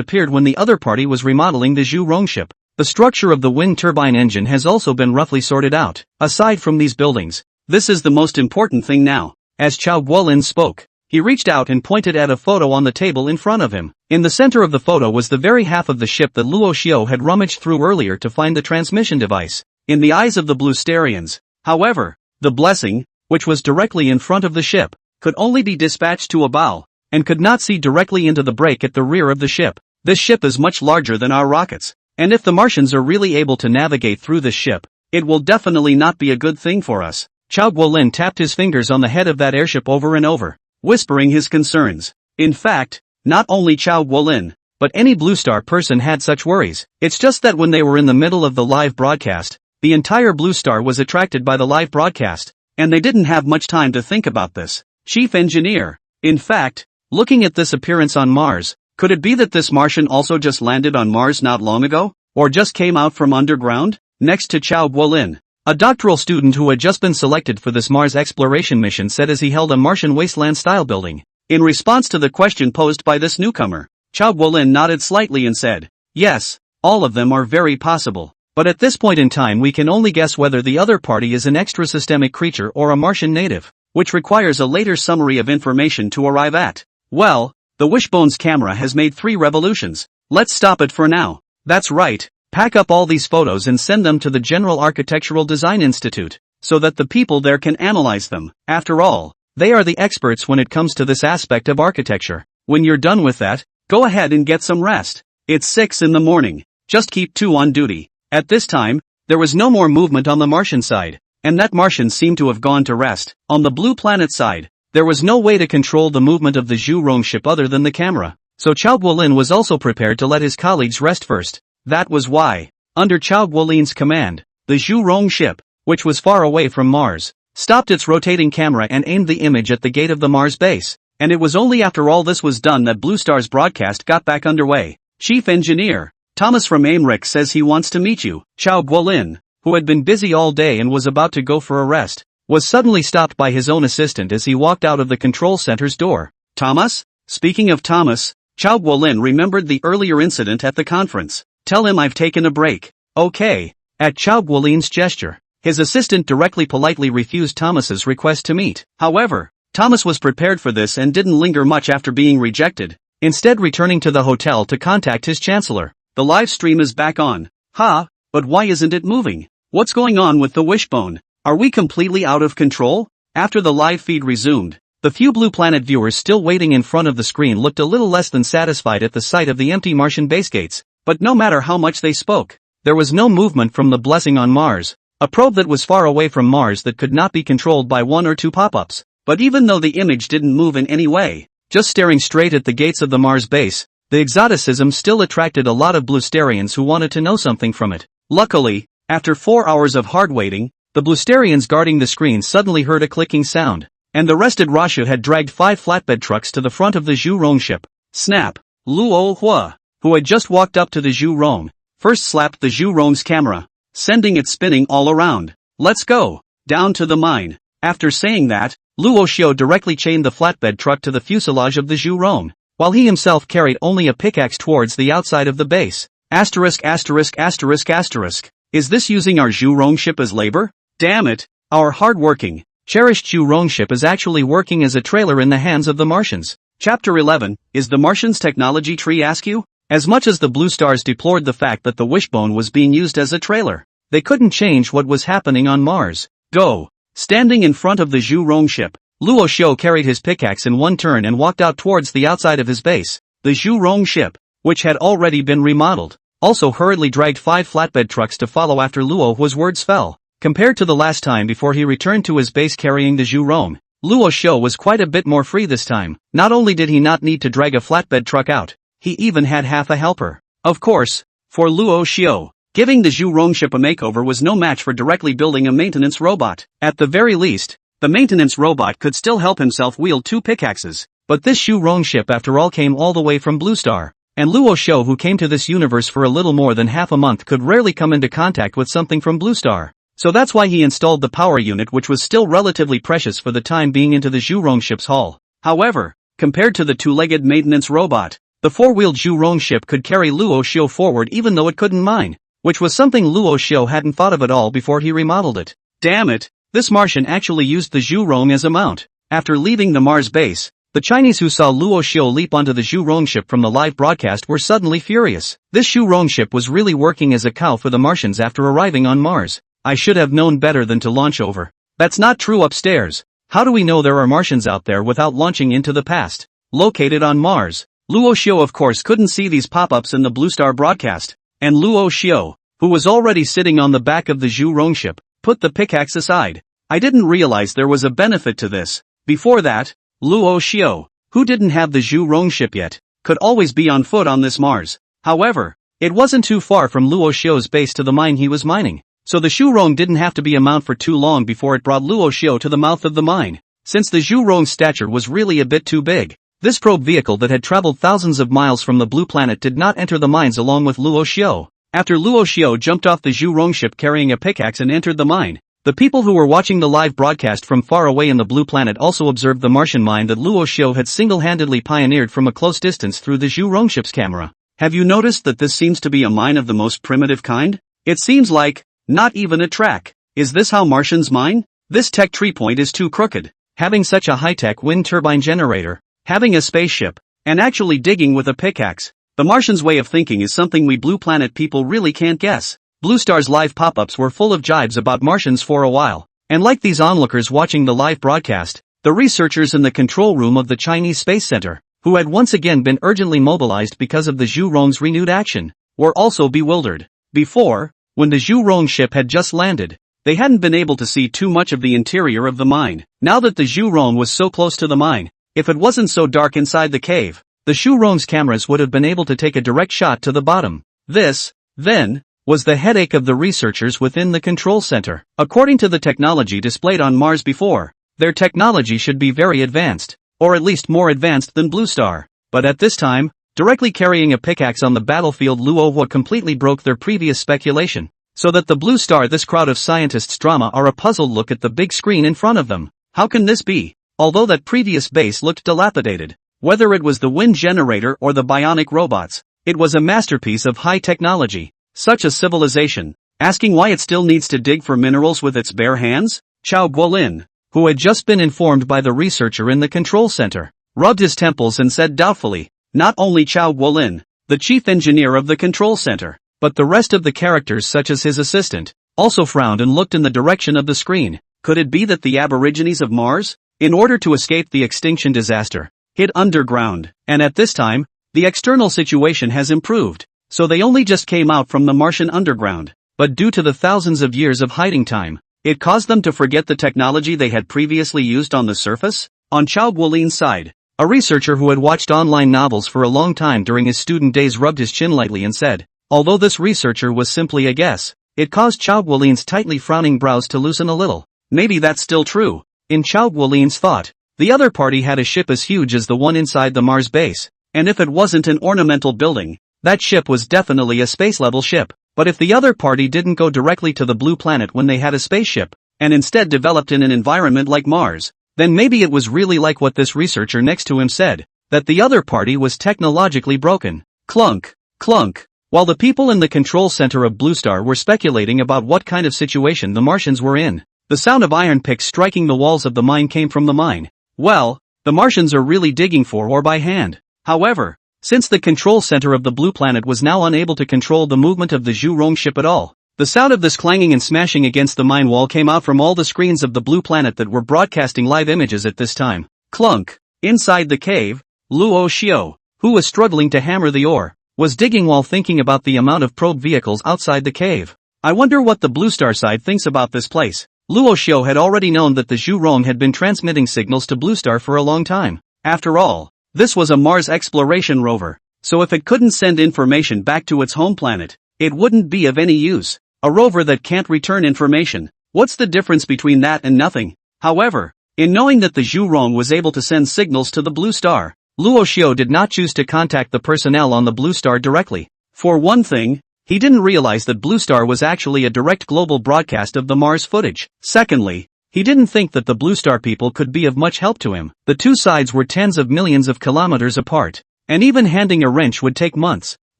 appeared when the other party was remodeling the Zhu Rong ship. The structure of the wind turbine engine has also been roughly sorted out. Aside from these buildings, this is the most important thing now. As Chao Guolin spoke, he reached out and pointed at a photo on the table in front of him. In the center of the photo was the very half of the ship that Luo Xiao had rummaged through earlier to find the transmission device. In the eyes of the Bluesterians, however, the blessing, which was directly in front of the ship, could only be dispatched to a bow, and could not see directly into the break at the rear of the ship. This ship is much larger than our rockets, and if the Martians are really able to navigate through this ship, it will definitely not be a good thing for us. Chao Guolin tapped his fingers on the head of that airship over and over, whispering his concerns. In fact, not only Chao Guolin, but any Blue Star person had such worries. It's just that when they were in the middle of the live broadcast, the entire Blue Star was attracted by the live broadcast, and they didn't have much time to think about this. Chief Engineer, in fact, looking at this appearance on Mars, could it be that this Martian also just landed on Mars not long ago? Or just came out from underground? Next to Chao Guolin, a doctoral student who had just been selected for this Mars exploration mission said as he held a Martian wasteland-style building. In response to the question posed by this newcomer, Chao Guolin nodded slightly and said, yes, all of them are very possible. But at this point in time we can only guess whether the other party is an extra-systemic creature or a Martian native, which requires a later summary of information to arrive at. Well, the Wishbone's camera has made 3 revolutions. Let's stop it for now. That's right, pack up all these photos and send them to the General Architectural Design Institute, so that the people there can analyze them. After all, they are the experts when it comes to this aspect of architecture. When you're done with that, go ahead and get some rest. It's 6 in the morning. Just keep 2 on duty. At this time, there was no more movement on the Martian side, and that Martian seemed to have gone to rest. On the blue planet side, there was no way to control the movement of the Zhu Rong ship other than the camera, so Chao Guolin was also prepared to let his colleagues rest first. That was why, under Chao Guolin's command, the Zhu Rong ship, which was far away from Mars, stopped its rotating camera and aimed the image at the gate of the Mars base, and it was only after all this was done that Blue Star's broadcast got back underway. Chief Engineer, Thomas from Aerospace says he wants to meet you. Chao Guolin, who had been busy all day and was about to go for a rest, was suddenly stopped by his own assistant as he walked out of the control center's door. Thomas? Speaking of Thomas, Chao Guolin remembered the earlier incident at the conference. Tell him I've taken a break. Okay. At Chao Guolin's gesture, his assistant directly politely refused Thomas's request to meet. However, Thomas was prepared for this and didn't linger much after being rejected, instead returning to the hotel to contact his chancellor. The live stream is back on. But why isn't it moving? What's going on with the Wishbone? Are we completely out of control? After the live feed resumed, the few Blue Planet viewers still waiting in front of the screen looked a little less than satisfied at the sight of the empty Martian base gates. But no matter how much they spoke, there was no movement from the blessing on Mars, a probe that was far away from Mars that could not be controlled by 1 or 2 pop-ups. But even though the image didn't move in any way, just staring straight at the gates of the Mars base, the exoticism still attracted a lot of Bluesterians who wanted to know something from it. Luckily, after 4 hours of hard waiting, the Bluesterians guarding the screen suddenly heard a clicking sound, and the rested Rasha had dragged 5 flatbed trucks to the front of the Zhu Rong ship. Snap! Luo Hua, who had just walked up to the Zhu Rong, first slapped the Zhu Rong's camera, sending it spinning all around. Let's go! down to the mine. After saying that, Luo Xiu directly chained the flatbed truck to the fuselage of the Zhu Rong, while he himself carried only a pickaxe towards the outside of the base. Asterisk asterisk asterisk asterisk. Is this using our Zhu Rong ship as labor? Damn it, our hard-working, cherished Zhu Rong ship is actually working as a trailer in the hands of the Martians. Chapter 11, is the Martians' technology tree askew? As much as the Blue Stars deplored the fact that the wishbone was being used as a trailer, they couldn't change what was happening on Mars. Go. Standing in front of the Zhu Rong ship, Luo Xiu carried his pickaxe in one turn and walked out towards the outside of his base. The Zhu Rong ship, which had already been remodeled, also hurriedly dragged 5 flatbed trucks to follow after Luo Hua's words fell. Compared to the last time before he returned to his base carrying the Zhu Rong, Luo Xiu was quite a bit more free this time. Not only did he not need to drag a flatbed truck out, he even had half a helper. Of course, for Luo Xiu, giving the Zhu Rong ship a makeover was no match for directly building a maintenance robot. At the very least, the maintenance robot could still help himself wield 2 pickaxes. But this Zhu Rong ship after all came all the way from Blue Star, and Luo Xiu, who came to this universe for a little more than half a month, could rarely come into contact with something from Blue Star. So that's why he installed the power unit, which was still relatively precious for the time being, into the Zhu Rong ship's hull. However, compared to the 2-legged maintenance robot, the 4-wheeled Zhu Rong ship could carry Luo Xiu forward even though it couldn't mine, which was something Luo Xiu hadn't thought of at all before he remodeled it. Damn it, this Martian actually used the Zhu Rong as a mount. After leaving the Mars base, the Chinese who saw Luo Xiu leap onto the Zhu Rong ship from the live broadcast were suddenly furious. This Zhu Rong ship was really working as a cow for the Martians after arriving on Mars. I should have known better than to launch over. That's not true upstairs. How do we know there are Martians out there without launching into the past? Located on Mars. Luo Xiu of course couldn't see these pop-ups in the Blue Star broadcast, and Luo Xiu, who was already sitting on the back of the Zhu Rong ship, put the pickaxe aside. I didn't realize there was a benefit to this. Before that, Luo Xiu, who didn't have the Zhu Rong ship yet, could always be on foot on this Mars. However, it wasn't too far from Luo Xiu's base to the mine he was mining, so the Zhu Rong didn't have to be a mount for too long before it brought Luo Xiu to the mouth of the mine. Since the Zhu Rong's stature was really a bit too big, this probe vehicle that had traveled thousands of miles from the blue planet did not enter the mines along with Luo Xiu. After Luo Xiu jumped off the Zhu Rong ship carrying a pickaxe and entered the mine, the people who were watching the live broadcast from far away in the blue planet also observed the Martian mine that Luo Xiu had single-handedly pioneered from a close distance through the Zhu Rong ship's camera. Have you noticed that this seems to be a mine of the most primitive kind? It seems like, not even a track. Is this how Martians mine? This tech tree point is too crooked. Having such a high-tech wind turbine generator, having a spaceship, and actually digging with a pickaxe. The Martians' way of thinking is something we blue planet people really can't guess. Blue Star's live pop-ups were full of jibes about Martians for a while, and like these onlookers watching the live broadcast, the researchers in the control room of the Chinese Space Center, who had once again been urgently mobilized because of the Zhu Rong's renewed action, were also bewildered. Before, when the Zhu Rong ship had just landed, they hadn't been able to see too much of the interior of the mine. Now that the Zhu Rong was so close to the mine, if it wasn't so dark inside the cave, the Zhu Rong's cameras would have been able to take a direct shot to the bottom. This, then, was the headache of the researchers within the control center. According to the technology displayed on Mars before, their technology should be very advanced, or at least more advanced than Blue Star. But at this time, directly carrying a pickaxe on the battlefield Luo Hua completely broke their previous speculation. So that the Blue Star, this crowd of scientists' drama, are a puzzled look at the big screen in front of them. How can this be? Although that previous base looked dilapidated, whether it was the wind generator or the bionic robots, it was a masterpiece of high technology. Such a civilization, asking why it still needs to dig for minerals with its bare hands? Chao Guolin, who had just been informed by the researcher in the control center, rubbed his temples and said doubtfully, not only Chao Guolin, the chief engineer of the control center, but the rest of the characters such as his assistant, also frowned and looked in the direction of the screen. Could it be that the aborigines of Mars, in order to escape the extinction disaster, hid underground, and at this time, the external situation has improved? So they only just came out from the Martian underground, but due to the thousands of years of hiding time, it caused them to forget the technology they had previously used on the surface? On Chao Guolin's side, a researcher who had watched online novels for a long time during his student days rubbed his chin lightly and said, although this researcher was simply a guess, it caused Chao Guolin's tightly frowning brows to loosen a little. Maybe that's still true. In Chao Guolin's thought, the other party had a ship as huge as the one inside the Mars base, and if it wasn't an ornamental building, that ship was definitely a space-level ship. But if the other party didn't go directly to the blue planet when they had a spaceship, and instead developed in an environment like Mars, then maybe it was really like what this researcher next to him said, that the other party was technologically broken. Clunk, clunk. While the people in the control center of Blue Star were speculating about what kind of situation the Martians were in, the sound of iron picks striking the walls of the mine came from the mine. Well, the Martians are really digging for ore by hand. However, since the control center of the blue planet was now unable to control the movement of the Zhu Rong ship at all, the sound of this clanging and smashing against the mine wall came out from all the screens of the blue planet that were broadcasting live images at this time. Clunk. Inside the cave, Luo Xiao, who was struggling to hammer the ore, was digging while thinking about the amount of probe vehicles outside the cave. I wonder what the Blue Star side thinks about this place. Luo Xiao had already known that the Zhu Rong had been transmitting signals to Blue Star for a long time. After all, this was a Mars exploration rover, so if it couldn't send information back to its home planet, it wouldn't be of any use. A rover that can't return information. What's the difference between that and nothing? However, in knowing that the Zhu Rong was able to send signals to the Blue Star, Luo Xiao did not choose to contact the personnel on the Blue Star directly. For one thing, he didn't realize that Blue Star was actually a direct global broadcast of the Mars footage. Secondly, he didn't think that the Blue Star people could be of much help to him. The two sides were tens of millions of kilometers apart, and even handing a wrench would take months,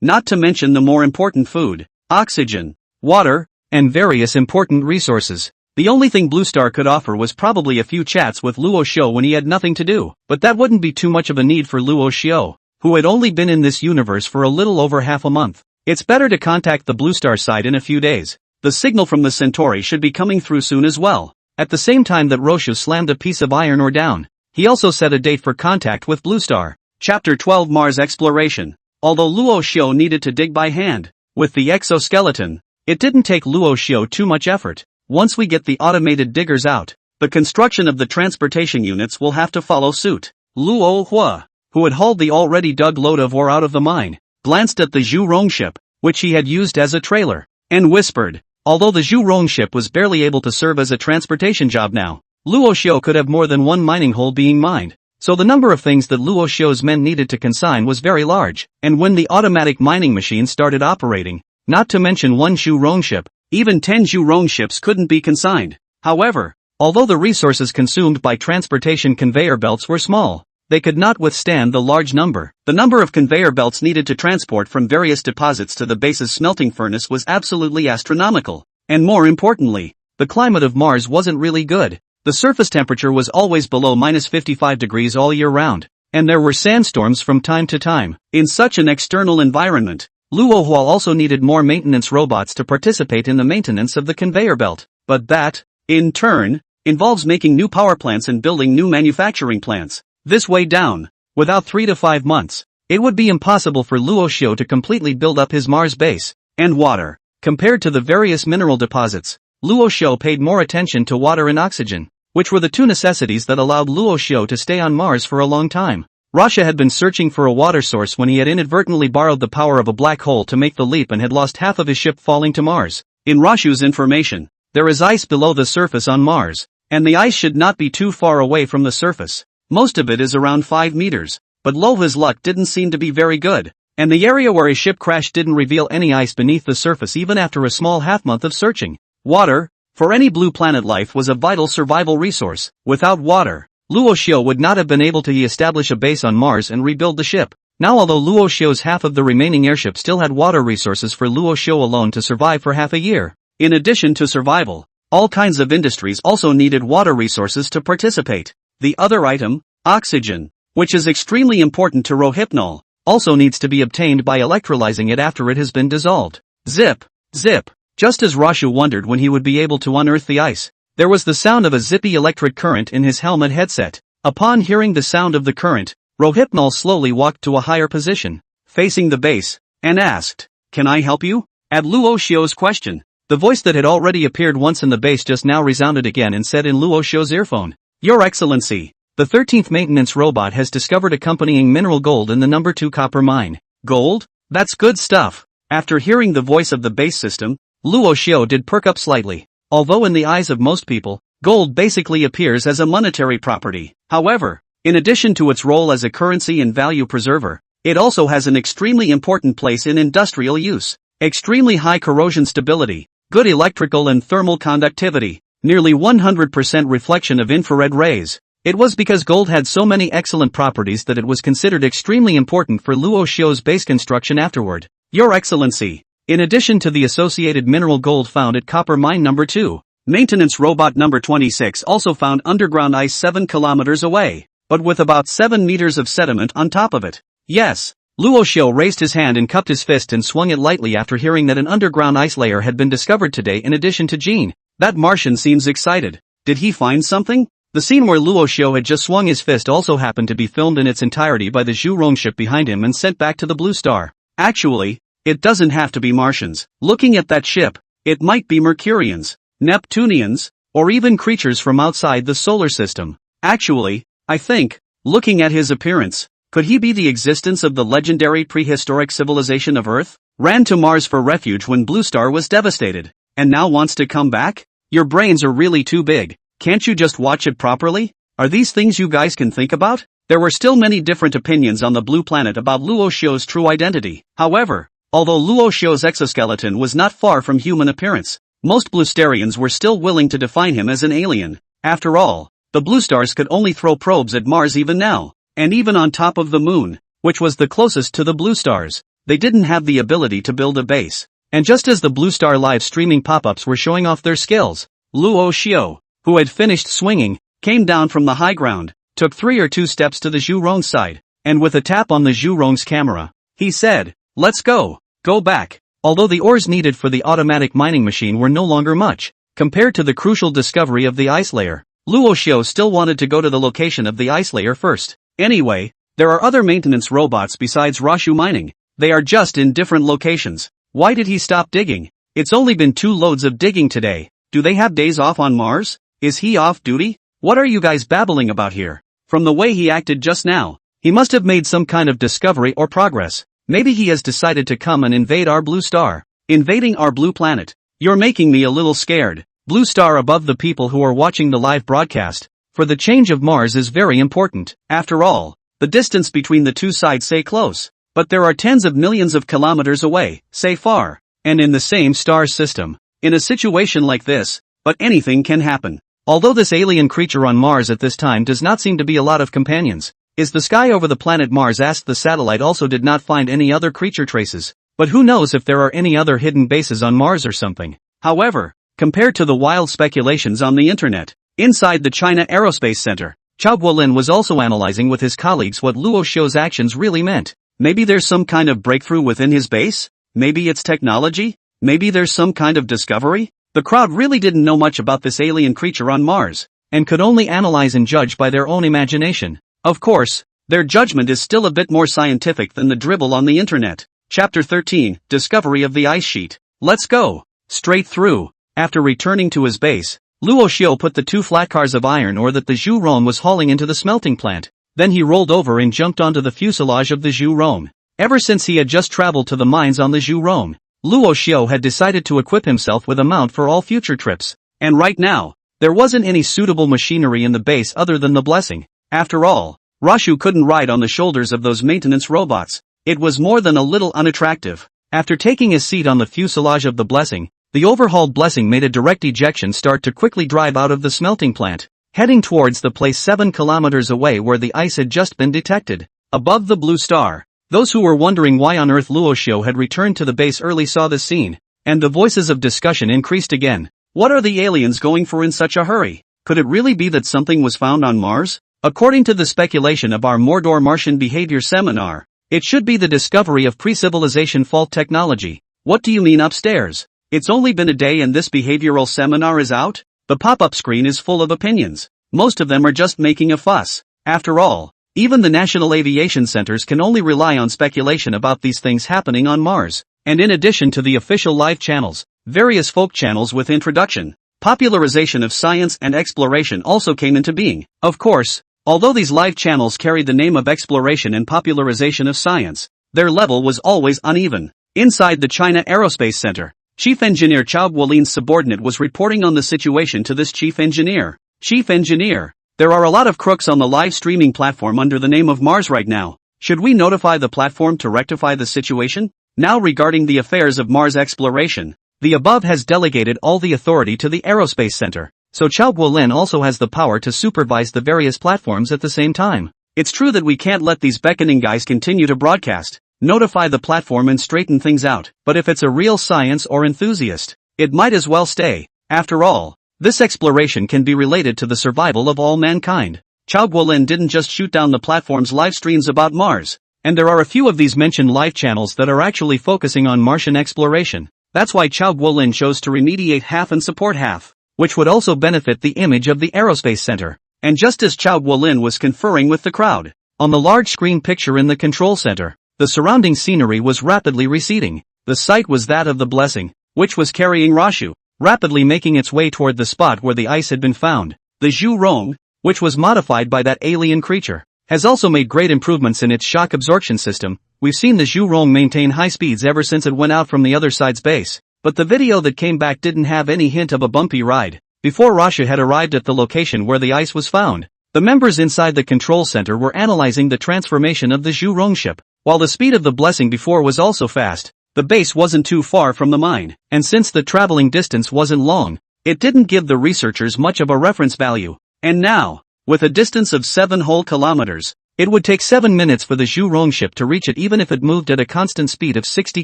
not to mention the more important food, oxygen, water, and various important resources. The only thing Blue Star could offer was probably a few chats with Luo Xiao when he had nothing to do, but that wouldn't be too much of a need for Luo Xiao, who had only been in this universe for a little over half a month. It's better to contact the Blue Star side in a few days. The signal from the Centauri should be coming through soon as well. At the same time that Roshu slammed a piece of iron ore down, he also set a date for contact with Blue Star. Chapter 12 Mars Exploration. Although Luo Xiao needed to dig by hand, with the exoskeleton, it didn't take Luo Xiao too much effort. Once we get the automated diggers out, the construction of the transportation units will have to follow suit. Luo Hua, who had hauled the already dug load of ore out of the mine, glanced at the Zhu Rong ship, which he had used as a trailer, and whispered, although the Zhu Rong ship was barely able to serve as a transportation job now, Luo Xiao could have more than one mining hole being mined, so the number of things that Luo Xiao's men needed to consign was very large, and when the automatic mining machine started operating, not to mention one Zhu Rong ship, even 10 Zhu Rong ships couldn't be consigned. However, although the resources consumed by transportation conveyor belts were small, they could not withstand the large number. The number of conveyor belts needed to transport from various deposits to the base's smelting furnace was absolutely astronomical. And more importantly, the climate of Mars wasn't really good. The surface temperature was always below -55 degrees all year round, and there were sandstorms from time to time. In such an external environment, Luo Hua also needed more maintenance robots to participate in the maintenance of the conveyor belt. But that, in turn, involves making new power plants and building new manufacturing plants. This way down, without 3 to 5 months, it would be impossible for Luo Xiao to completely build up his Mars base. And water. Compared to the various mineral deposits, Luo Xiao paid more attention to water and oxygen, which were the two necessities that allowed Luo Xiao to stay on Mars for a long time. Russia had been searching for a water source when he had inadvertently borrowed the power of a black hole to make the leap and had lost half of his ship falling to Mars. In Rashu's information, there is ice below the surface on Mars, and the ice should not be too far away from the surface. Most of it is around 5 meters, but Lova's luck didn't seem to be very good, and the area where his ship crashed didn't reveal any ice beneath the surface even after a small half-month of searching. Water, for any blue planet life, was a vital survival resource. Without water, Luo Xiao would not have been able to establish a base on Mars and rebuild the ship. Now although Luo Xiao's half of the remaining airship still had water resources for Luo Xiao alone to survive for half a year. In addition to survival, all kinds of industries also needed water resources to participate. The other item, oxygen, which is extremely important to rohypnol, also needs to be obtained by electrolyzing it after it has been dissolved. Zip, zip. Just as Rashu wondered when he would be able to unearth the ice, there was the sound of a zippy electric current in his helmet headset. Upon hearing the sound of the current, Rohypnol slowly walked to a higher position, facing the base, and asked, "Can I help you?" At Luo Xiao's question, the voice that had already appeared once in the base just now resounded again and said in Luo Xiao's earphone, "Your Excellency, the 13th maintenance robot has discovered accompanying mineral gold in the number 2 copper mine." Gold? That's good stuff. After hearing the voice of the base system, Luo Xiao did perk up slightly. Although in the eyes of most people, gold basically appears as a monetary property. However, in addition to its role as a currency and value preserver, it also has an extremely important place in industrial use. Extremely high corrosion stability, good electrical and thermal conductivity, nearly 100% reflection of infrared rays. It was because gold had so many excellent properties that it was considered extremely important for Luo Xiu's base construction afterward. Your Excellency, in addition to the associated mineral gold found at copper mine number 2, maintenance robot number 26 also found underground ice 7 kilometers away, but with about 7 meters of sediment on top of it. Yes. Luo Xiu raised his hand and cupped his fist and swung it lightly after hearing that an underground ice layer had been discovered today in addition to Jean. That Martian seems excited. Did he find something? The scene where Luo Xiu had just swung his fist also happened to be filmed in its entirety by the Zhu Rong ship behind him and sent back to the Blue Star. Actually, it doesn't have to be Martians. Looking at that ship, it might be Mercurians, Neptunians, or even creatures from outside the solar system. Actually, I think, looking at his appearance, could he be the existence of the legendary prehistoric civilization of Earth? Ran to Mars for refuge when Blue Star was devastated, and now wants to come back? Your brains are really too big. Can't you just watch it properly? Are these things you guys can think about? There were still many different opinions on the blue planet about Luo Xiu's true identity. However, although Luo Xiu's exoskeleton was not far from human appearance, most Bluestarians were still willing to define him as an alien. After all, the Blue Stars could only throw probes at Mars even now, and even on top of the moon, which was the closest to the Blue Stars, they didn't have the ability to build a base. And just as the Blue Star live streaming pop-ups were showing off their skills, Luo Xiu, who had finished swinging, came down from the high ground, took 3 or 2 steps to the Zhu Rong side, and with a tap on the Zhu Rong's camera, he said, "Let's go back." Although the ores needed for the automatic mining machine were no longer much, compared to the crucial discovery of the ice layer, Luo Xiu still wanted to go to the location of the ice layer first. Anyway, there are other maintenance robots besides Rashu mining. They are just in different locations. Why did he stop digging? It's only been 2 loads of digging today. Do they have days off on Mars? Is he off duty? What are you guys babbling about here? From the way he acted just now, he must have made some kind of discovery or progress. Maybe he has decided to come and invade our blue star. Invading our blue planet. You're making me a little scared. Blue star above the people who are watching the live broadcast. For the change of Mars is very important. After all, the distance between the two sides say close. But there are tens of millions of kilometers away, say far, and in the same star system. In a situation like this, but anything can happen. Although this alien creature on Mars at this time does not seem to be a lot of companions. Is the sky over the planet Mars? Asked the satellite. Also did not find any other creature traces. But who knows if there are any other hidden bases on Mars or something. However, compared to the wild speculations on the internet, inside the China Aerospace Center, Chao Guolin was also analyzing with his colleagues what Luo Xiu's actions really meant. Maybe there's some kind of breakthrough within his base? Maybe it's technology? Maybe there's some kind of discovery? The crowd really didn't know much about this alien creature on Mars, and could only analyze and judge by their own imagination. Of course, their judgment is still a bit more scientific than the dribble on the internet. Chapter 13, Discovery of the Ice Sheet. Let's go. Straight through. After returning to his base, Luo Xiu put the 2 flat cars of iron ore that the Zhu Rong was hauling into the smelting plant. Then he rolled over and jumped onto the fuselage of the Zhu Rong. Ever since he had just traveled to the mines on the Zhu Rong, Luo Xiu had decided to equip himself with a mount for all future trips. And right now, there wasn't any suitable machinery in the base other than the blessing. After all, Rashu couldn't ride on the shoulders of those maintenance robots. It was more than a little unattractive. After taking his seat on the fuselage of the blessing, the overhauled blessing made a direct ejection start to quickly drive out of the smelting plant, heading towards the place 7 kilometers away where the ice had just been detected. Above the blue star, those who were wondering why on earth Luo Xiu had returned to the base early saw this scene, and the voices of discussion increased again. What are the aliens going for in such a hurry? Could it really be that something was found on Mars? According to the speculation of our Mordor Martian Behavior Seminar, it should be the discovery of pre-civilization fault technology. What do you mean upstairs? It's only been a day and this behavioral seminar is out? The pop-up screen is full of opinions. Most of them are just making a fuss. After all, even the national aviation centers can only rely on speculation about these things happening on Mars. And in addition to the official live channels, various folk channels with introduction, popularization of science and exploration also came into being. Of course, although these live channels carried the name of exploration and popularization of science, their level was always uneven. Inside the China Aerospace Center, Chief Engineer Chao Guolin's subordinate was reporting on the situation to this Chief Engineer. Chief Engineer, there are a lot of crooks on the live streaming platform under the name of Mars right now. Should we notify the platform to rectify the situation? Now regarding the affairs of Mars exploration, the above has delegated all the authority to the Aerospace Center. so Chao Guolin also has the power to supervise the various platforms at the same time. It's true that we can't let these beckoning guys continue to broadcast, notify the platform and straighten things out, but if it's a real science or enthusiast, it might as well stay. After all, this exploration can be related to the survival of all mankind. Chao Guolin didn't just shoot down the platform's live streams about Mars, and there are a few of these mentioned live channels that are actually focusing on Martian exploration. That's why Chao Guolin chose to remediate half and support half, which would also benefit the image of the Aerospace Center. And just as Chao Guolin was conferring with the crowd, on the large screen picture in the control center, the surrounding scenery was rapidly receding. The sight was that of the Blessing, which was carrying Rashu, rapidly making its way toward the spot where the ice had been found. The Zhu Rong, which was modified by that alien creature, has also made great improvements in its shock absorption system. We've seen the Zhu Rong maintain high speeds ever since it went out from the other side's base, but the video that came back didn't have any hint of a bumpy ride. Before Rashu had arrived at the location where the ice was found, the members inside the control center were analyzing the transformation of the Zhu Rong ship. While the speed of the Blessing before was also fast, the base wasn't too far from the mine, and since the traveling distance wasn't long, it didn't give the researchers much of a reference value. And now, with a distance of 7 whole kilometers, it would take 7 minutes for the Zhu Rong ship to reach it even if it moved at a constant speed of 60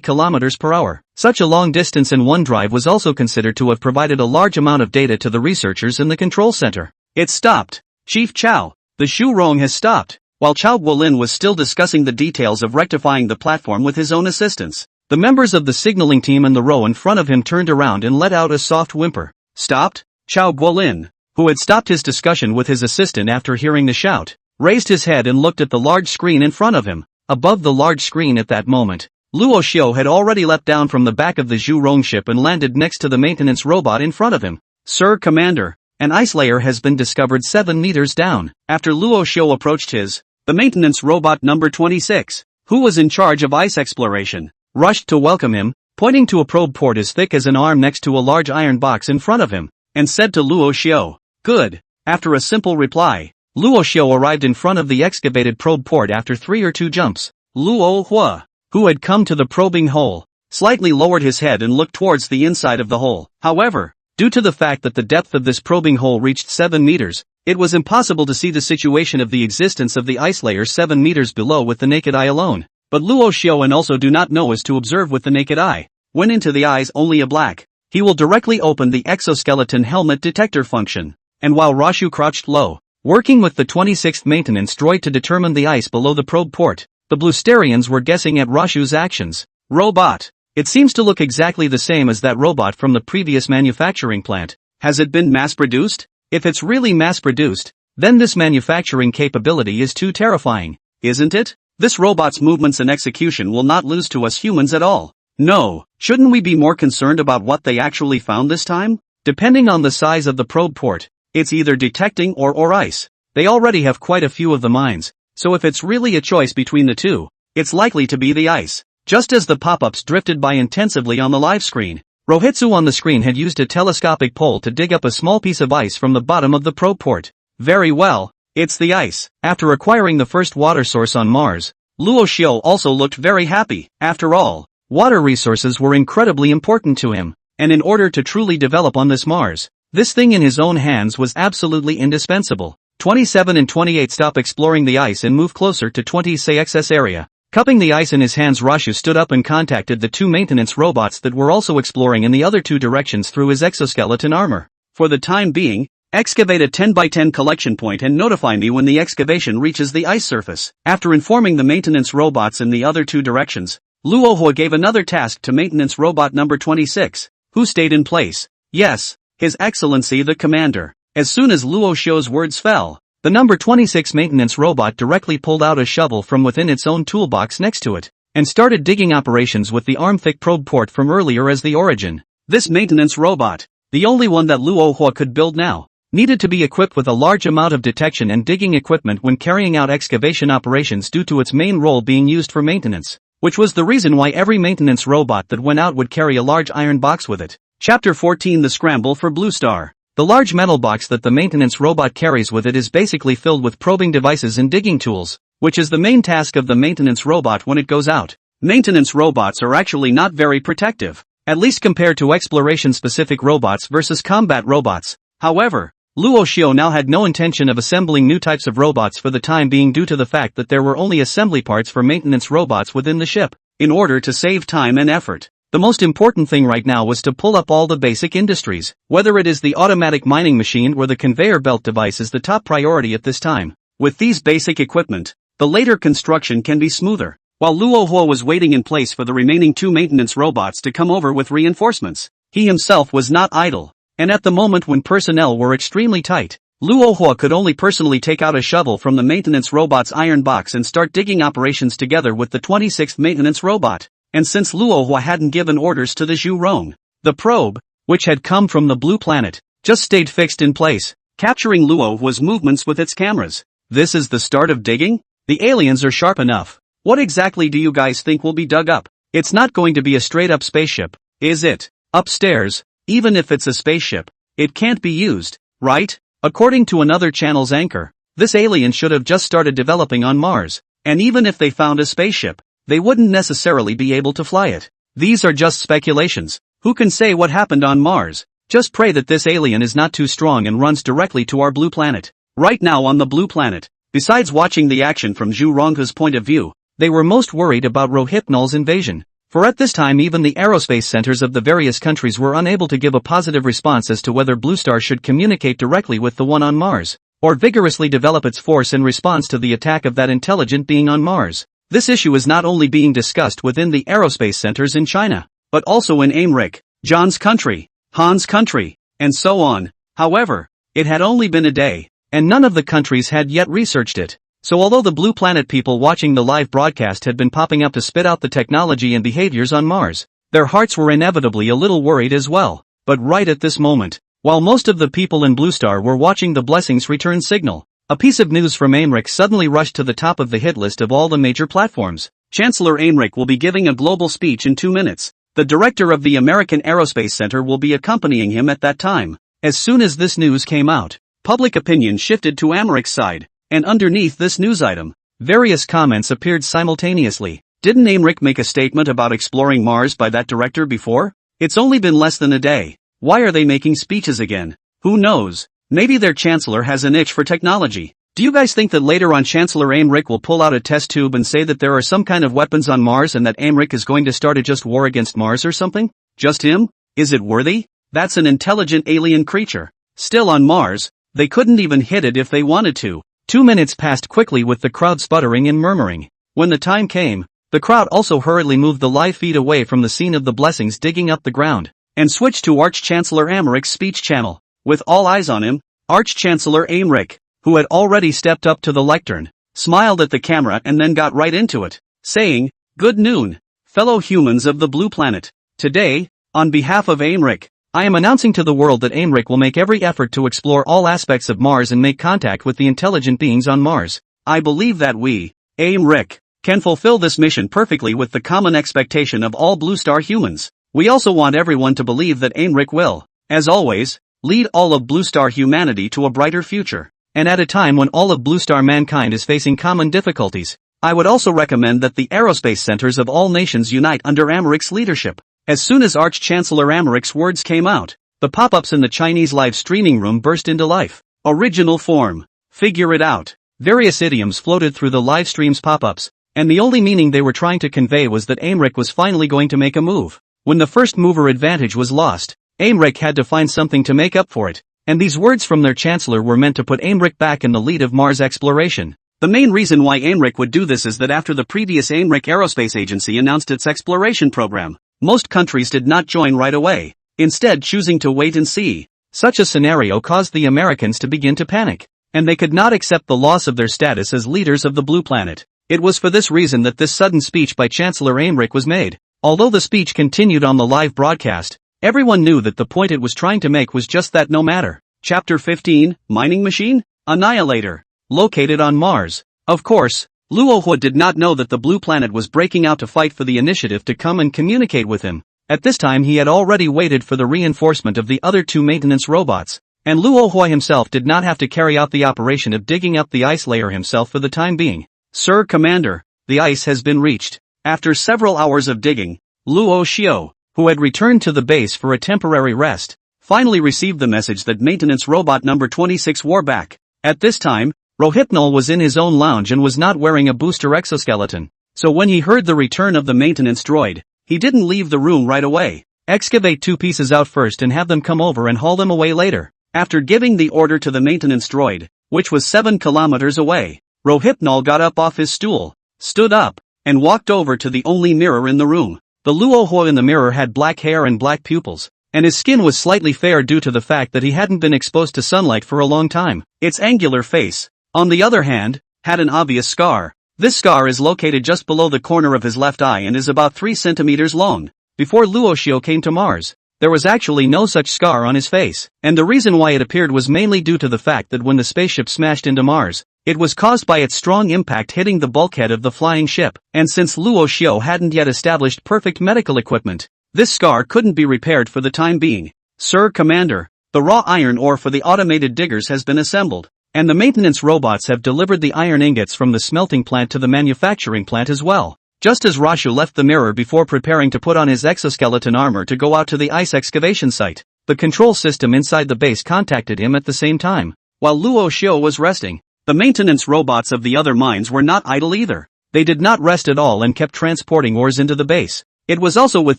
kilometers per hour. Such a long distance in one drive was also considered to have provided a large amount of data to the researchers in the control center. It stopped. Chief Chao, the Zhu Rong has stopped. While Chao Guolin was still discussing the details of rectifying the platform with his own assistants, the members of the signaling team in the row in front of him turned around and let out a soft whimper. Stopped? Chao Guolin, who had stopped his discussion with his assistant after hearing the shout, raised his head and looked at the large screen in front of him. Above the large screen at that moment, Luo Xiu had already leapt down from the back of the Zhu Rong ship and landed next to the maintenance robot in front of him. Sir Commander, an ice layer has been discovered 7 meters down. After Luo Xiu approached the maintenance robot number 26, who was in charge of ice exploration, rushed to welcome him, pointing to a probe port as thick as an arm next to a large iron box in front of him, and said to Luo Xiu, "Good." After a simple reply, Luo Xiu arrived in front of the excavated probe port after 3 or 2 jumps. Luo Hua, who had come to the probing hole, slightly lowered his head and looked towards the inside of the hole. However, due to the fact that the depth of this probing hole reached 7 meters, it was impossible to see the situation of the existence of the ice layer 7 meters below with the naked eye alone. But Luo Xiu and also do not know as to observe with the naked eye. When into the eyes only a black, he will directly open the exoskeleton helmet detector function. And while Rashu crouched low, working with the 26th maintenance droid to determine the ice below the probe port, the Blusterians were guessing at Rashu's actions. Robot. It seems to look exactly the same as that robot from the previous manufacturing plant. Has it been mass-produced? If it's really mass-produced, then this manufacturing capability is too terrifying, isn't it? This robot's movements and execution will not lose to us humans at all. No, shouldn't we be more concerned about what they actually found this time? Depending on the size of the probe port, it's either detecting or ice. They already have quite a few of the mines, so if it's really a choice between the two, it's likely to be the ice. Just as the pop-ups drifted by intensively on the live screen, Rohitsu on the screen had used a telescopic pole to dig up a small piece of ice from the bottom of the probe port. Very well, it's the ice. After acquiring the first water source on Mars, Luo Xiu also looked very happy. After all, water resources were incredibly important to him, and in order to truly develop on this Mars, this thing in his own hands was absolutely indispensable. 27 and 28 stop exploring the ice and move closer to 20's access area. Cupping the ice in his hands, Rashu stood up and contacted the 2 maintenance robots that were also exploring in the other 2 directions through his exoskeleton armor. For the time being, excavate a 10x10 collection point and notify me when the excavation reaches the ice surface. After informing the maintenance robots in the other 2 directions, Luo Hua gave another task to maintenance robot number 26, who stayed in place. Yes, His Excellency the Commander. As soon as Luo Xiu's words fell, the number 26 maintenance robot directly pulled out a shovel from within its own toolbox next to it, and started digging operations with the arm-thick probe port from earlier as the origin. This maintenance robot, the only one that Luo Hua could build now, needed to be equipped with a large amount of detection and digging equipment when carrying out excavation operations due to its main role being used for maintenance, which was the reason why every maintenance robot that went out would carry a large iron box with it. Chapter 14: The Scramble for Blue Star. The large metal box that the maintenance robot carries with it is basically filled with probing devices and digging tools, which is the main task of the maintenance robot when it goes out. Maintenance robots are actually not very protective, at least compared to exploration-specific robots versus combat robots. However, Luo Xiao now had no intention of assembling new types of robots for the time being due to the fact that there were only assembly parts for maintenance robots within the ship. In order to save time and effort, the most important thing right now was to pull up all the basic industries. Whether it is the automatic mining machine or the conveyor belt device is the top priority at this time. With these basic equipment, the later construction can be smoother. While Luo Hua was waiting in place for the remaining 2 maintenance robots to come over with reinforcements, he himself was not idle. And at the moment when personnel were extremely tight, Luo Hua could only personally take out a shovel from the maintenance robot's iron box and start digging operations together with the 26th maintenance robot. And since Luo Hua hadn't given orders to the Zhu Rong, the probe, which had come from the blue planet, just stayed fixed in place, capturing Luo Hua's movements with its cameras. This is the start of digging? The aliens are sharp enough. What exactly do you guys think will be dug up? It's not going to be a straight-up spaceship, is it? Upstairs, even if it's a spaceship, it can't be used, right? According to another channel's anchor, this alien should have just started developing on Mars, and even if they found a spaceship, they wouldn't necessarily be able to fly it. These are just speculations. Who can say what happened on Mars? Just pray that this alien is not too strong and runs directly to our blue planet. Right now on the blue planet, besides watching the action from Zhu Rong's point of view, they were most worried about Rohypnol's invasion. For at this time even the aerospace centers of the various countries were unable to give a positive response as to whether Blue Star should communicate directly with the one on Mars, or vigorously develop its force in response to the attack of that intelligent being on Mars. This issue is not only being discussed within the aerospace centers in China, but also in Americ, John's country, Han's country, and so on. However, it had only been a day, and none of the countries had yet researched it. So although the Blue Planet people watching the live broadcast had been popping up to spit out the technology and behaviors on Mars, their hearts were inevitably a little worried as well. But right at this moment, while most of the people in Blue Star were watching the Blessings return signal, a piece of news from Americ suddenly rushed to the top of the hit list of all the major platforms. Chancellor Americ will be giving a global speech in 2 minutes. The director of the American Aerospace Center will be accompanying him at that time. As soon as this news came out, public opinion shifted to Americ's side. And underneath this news item, various comments appeared simultaneously. Didn't Americ make a statement about exploring Mars by that director before? It's only been less than a day. Why are they making speeches again? Who knows? Maybe their chancellor has an itch for technology. Do you guys think that later on Chancellor Americ will pull out a test tube and say that there are some kind of weapons on Mars and that Americ is going to start a just war against Mars or something? Just him? Is it worthy? That's an intelligent alien creature. Still on Mars, they couldn't even hit it if they wanted to. 2 minutes passed quickly with the crowd sputtering and murmuring. When the time came, the crowd also hurriedly moved the live feed away from the scene of the Blessings digging up the ground, and switched to Arch-Chancellor Americ's speech channel. With all eyes on him, Arch-Chancellor Americ, who had already stepped up to the lectern, smiled at the camera and then got right into it, saying, "Good noon, fellow humans of the Blue Planet. Today, on behalf of Americ, I am announcing to the world that Americ will make every effort to explore all aspects of Mars and make contact with the intelligent beings on Mars. I believe that we, Americ, can fulfill this mission perfectly with the common expectation of all Blue Star humans. We also want everyone to believe that Americ will, as always, lead all of Blue Star humanity to a brighter future. And at a time when all of Blue Star mankind is facing common difficulties, I would also recommend that the aerospace centers of all nations unite under Americ's leadership." As soon as Arch-Chancellor Americ's words came out, the pop-ups in the Chinese live streaming room burst into life. Original form. Figure it out. Various idioms floated through the live stream's pop-ups, and the only meaning they were trying to convey was that Americ was finally going to make a move. When the first mover advantage was lost, Americ had to find something to make up for it, and these words from their chancellor were meant to put Americ back in the lead of Mars exploration. The main reason why Americ would do this is that after the previous Americ Aerospace Agency announced its exploration program, most countries did not join right away, instead choosing to wait and see. Such a scenario caused the Americans to begin to panic, and they could not accept the loss of their status as leaders of the Blue Planet. It was for this reason that this sudden speech by Chancellor Americ was made. Although the speech continued on the live broadcast, everyone knew that the point it was trying to make was just that no matter. Chapter 15, Mining Machine? Annihilator. Located on Mars. Of course, Luo Hua did not know that the Blue Planet was breaking out to fight for the initiative to come and communicate with him. At this time he had already waited for the reinforcement of the other 2 maintenance robots, and Luo Hua himself did not have to carry out the operation of digging up the ice layer himself for the time being. "Sir Commander, the ice has been reached." After several hours of digging, Luo Xiao, who had returned to the base for a temporary rest, finally received the message that maintenance robot number 26 wore back. At this time, Rohypnol was in his own lounge and was not wearing a booster exoskeleton. So when he heard the return of the maintenance droid, he didn't leave the room right away. Excavate 2 pieces out first and have them come over and haul them away later. After giving the order to the maintenance droid, which was 7 kilometers away, Rohypnol got up off his stool, stood up, and walked over to the only mirror in the room. The Luohua in the mirror had black hair and black pupils, and his skin was slightly fair due to the fact that he hadn't been exposed to sunlight for a long time. Its angular face, on the other hand, had an obvious scar. This scar is located just below the corner of his left eye and is about 3 centimeters long. Before Luoxiu came to Mars, there was actually no such scar on his face, and the reason why it appeared was mainly due to the fact that when the spaceship smashed into Mars, it was caused by its strong impact hitting the bulkhead of the flying ship, and since Luoxiu hadn't yet established perfect medical equipment, this scar couldn't be repaired for the time being. Sir Commander, the raw iron ore for the automated diggers has been assembled, and the maintenance robots have delivered the iron ingots from the smelting plant to the manufacturing plant as well. Just as Rashu left the mirror before preparing to put on his exoskeleton armor to go out to the ice excavation site, the control system inside the base contacted him at the same time. While Luo Xiu was resting, the maintenance robots of the other mines were not idle either. They did not rest at all and kept transporting ores into the base. It was also with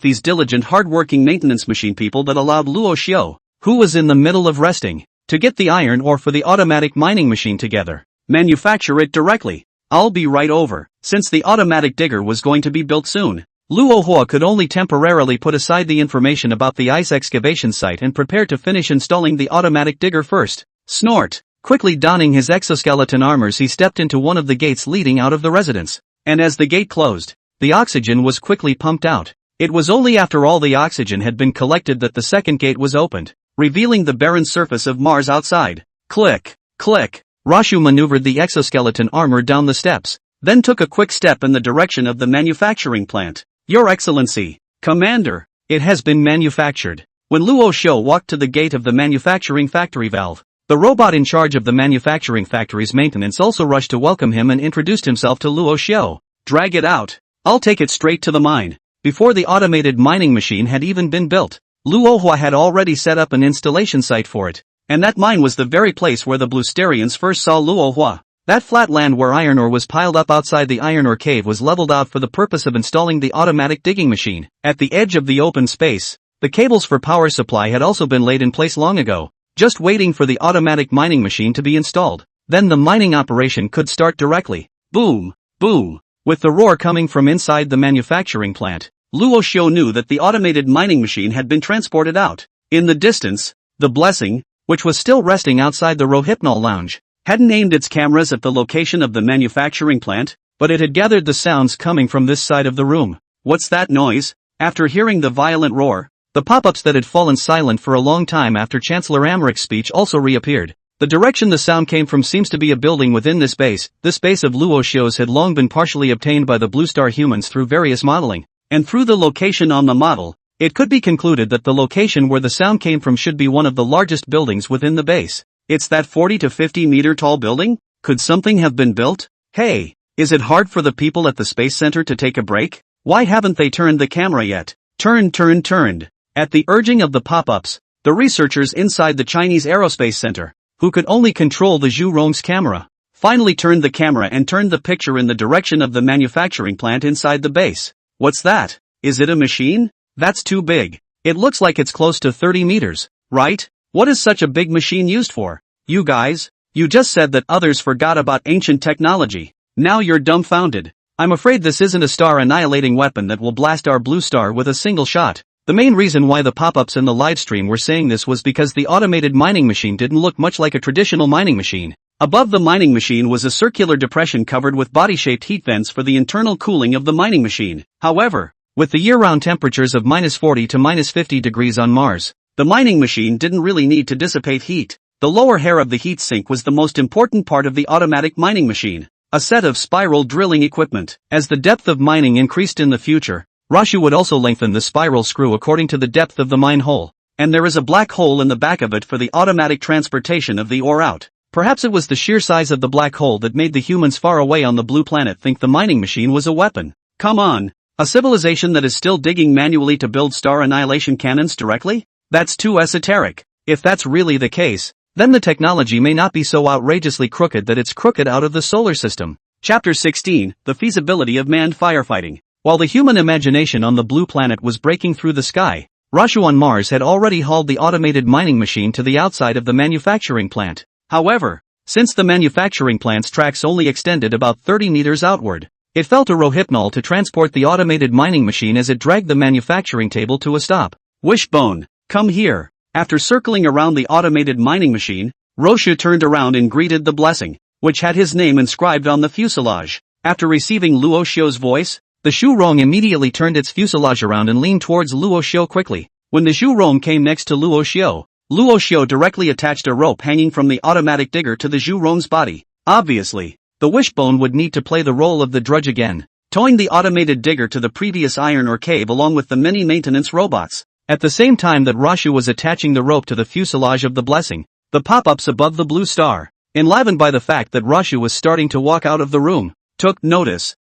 these diligent hard-working maintenance machine people that allowed Luo Xiu, who was in the middle of resting, to get the iron ore for the automatic mining machine together. Manufacture it directly. I'll be right over. Since the automatic digger was going to be built soon, Luo Hua could only temporarily put aside the information about the ice excavation site and prepare to finish installing the automatic digger first. Snort! Quickly donning his exoskeleton armors, he stepped into one of the gates leading out of the residence. And as the gate closed, the oxygen was quickly pumped out. It was only after all the oxygen had been collected that the second gate was opened, revealing the barren surface of Mars outside. Click! Click! Rashu maneuvered the exoskeleton armor down the steps, then took a quick step in the direction of the manufacturing plant. Your Excellency, Commander, it has been manufactured. When Luo Xiu walked to the gate of the manufacturing factory valve, the robot in charge of the manufacturing factory's maintenance also rushed to welcome him and introduced himself to Luo Xiu. Drag it out. I'll take it straight to the mine. Before the automated mining machine had even been built, Luo Hua had already set up an installation site for it. And that mine was the very place where the Blusterians first saw Luo Hua. That flat land where iron ore was piled up outside the iron ore cave was leveled out for the purpose of installing the automatic digging machine. At the edge of the open space, the cables for power supply had also been laid in place long ago, just waiting for the automatic mining machine to be installed. Then the mining operation could start directly. Boom! Boom! With the roar coming from inside the manufacturing plant, Luo Xiu knew that the automated mining machine had been transported out. In the distance, the Blessing, which was still resting outside the Rohypnol lounge, hadn't aimed its cameras at the location of the manufacturing plant, but it had gathered the sounds coming from this side of the room. What's that noise? After hearing the violent roar, the pop-ups that had fallen silent for a long time after Chancellor Americ's speech also reappeared. The direction the sound came from seems to be a building within this base. This base of Luo Xiu's had long been partially obtained by the Blue Star humans through various modeling, and through the location on the model, it could be concluded that the location where the sound came from should be one of the largest buildings within the base. It's that 40 to 50 meter tall building? Could something have been built? Hey, is it hard for the people at the Space Center to take a break? Why haven't they turned the camera yet? Turned. At the urging of the pop-ups, the researchers inside the Chinese Aerospace Center, who could only control the Zhu Rong's camera, finally turned the camera and turned the picture in the direction of the manufacturing plant inside the base. What's that? Is it a machine? That's too big. It looks like it's close to 30 meters, right? What is such a big machine used for? You guys, you just said that others forgot about ancient technology. Now you're dumbfounded. I'm afraid this isn't a star-annihilating weapon that will blast our blue star with a single shot. The main reason why the pop-ups in the livestream were saying this was because the automated mining machine didn't look much like a traditional mining machine. Above the mining machine was a circular depression covered with body-shaped heat vents for the internal cooling of the mining machine. However, with the year-round temperatures of -40 to -50 degrees on Mars, the mining machine didn't really need to dissipate heat. The lower hair of the heat sink was the most important part of the automatic mining machine, a set of spiral drilling equipment. As the depth of mining increased in the future, Rashu would also lengthen the spiral screw according to the depth of the mine hole, and there is a black hole in the back of it for the automatic transportation of the ore out. Perhaps it was the sheer size of the black hole that made the humans far away on the blue planet think the mining machine was a weapon. Come on, a civilization that is still digging manually to build star annihilation cannons directly? That's too esoteric. If that's really the case, then the technology may not be so outrageously crooked that it's crooked out of the solar system. Chapter 16, The Feasibility of Manned Firefighting. While the human imagination on the blue planet was breaking through the sky, Rashu on Mars had already hauled the automated mining machine to the outside of the manufacturing plant. However, since the manufacturing plant's tracks only extended about 30 meters outward, it fell to Rohypnol to transport the automated mining machine as it dragged the manufacturing table to a stop. Wishbone, come here. After circling around the automated mining machine, Roshu turned around and greeted the blessing, which had his name inscribed on the fuselage. After receiving Luo Xiu's voice, the Zhu Rong immediately turned its fuselage around and leaned towards Luo Xiu quickly. When the Zhu Rong came next to Luo Xiu directly attached a rope hanging from the automatic digger to the Zhu Rong's body. Obviously, the wishbone would need to play the role of the drudge again, towing the automated digger to the previous iron or cave along with the many maintenance robots. At the same time that Rashu was attaching the rope to the fuselage of the blessing, the pop-ups above the blue star, enlivened by the fact that Rashu was starting to walk out of the room, took notice.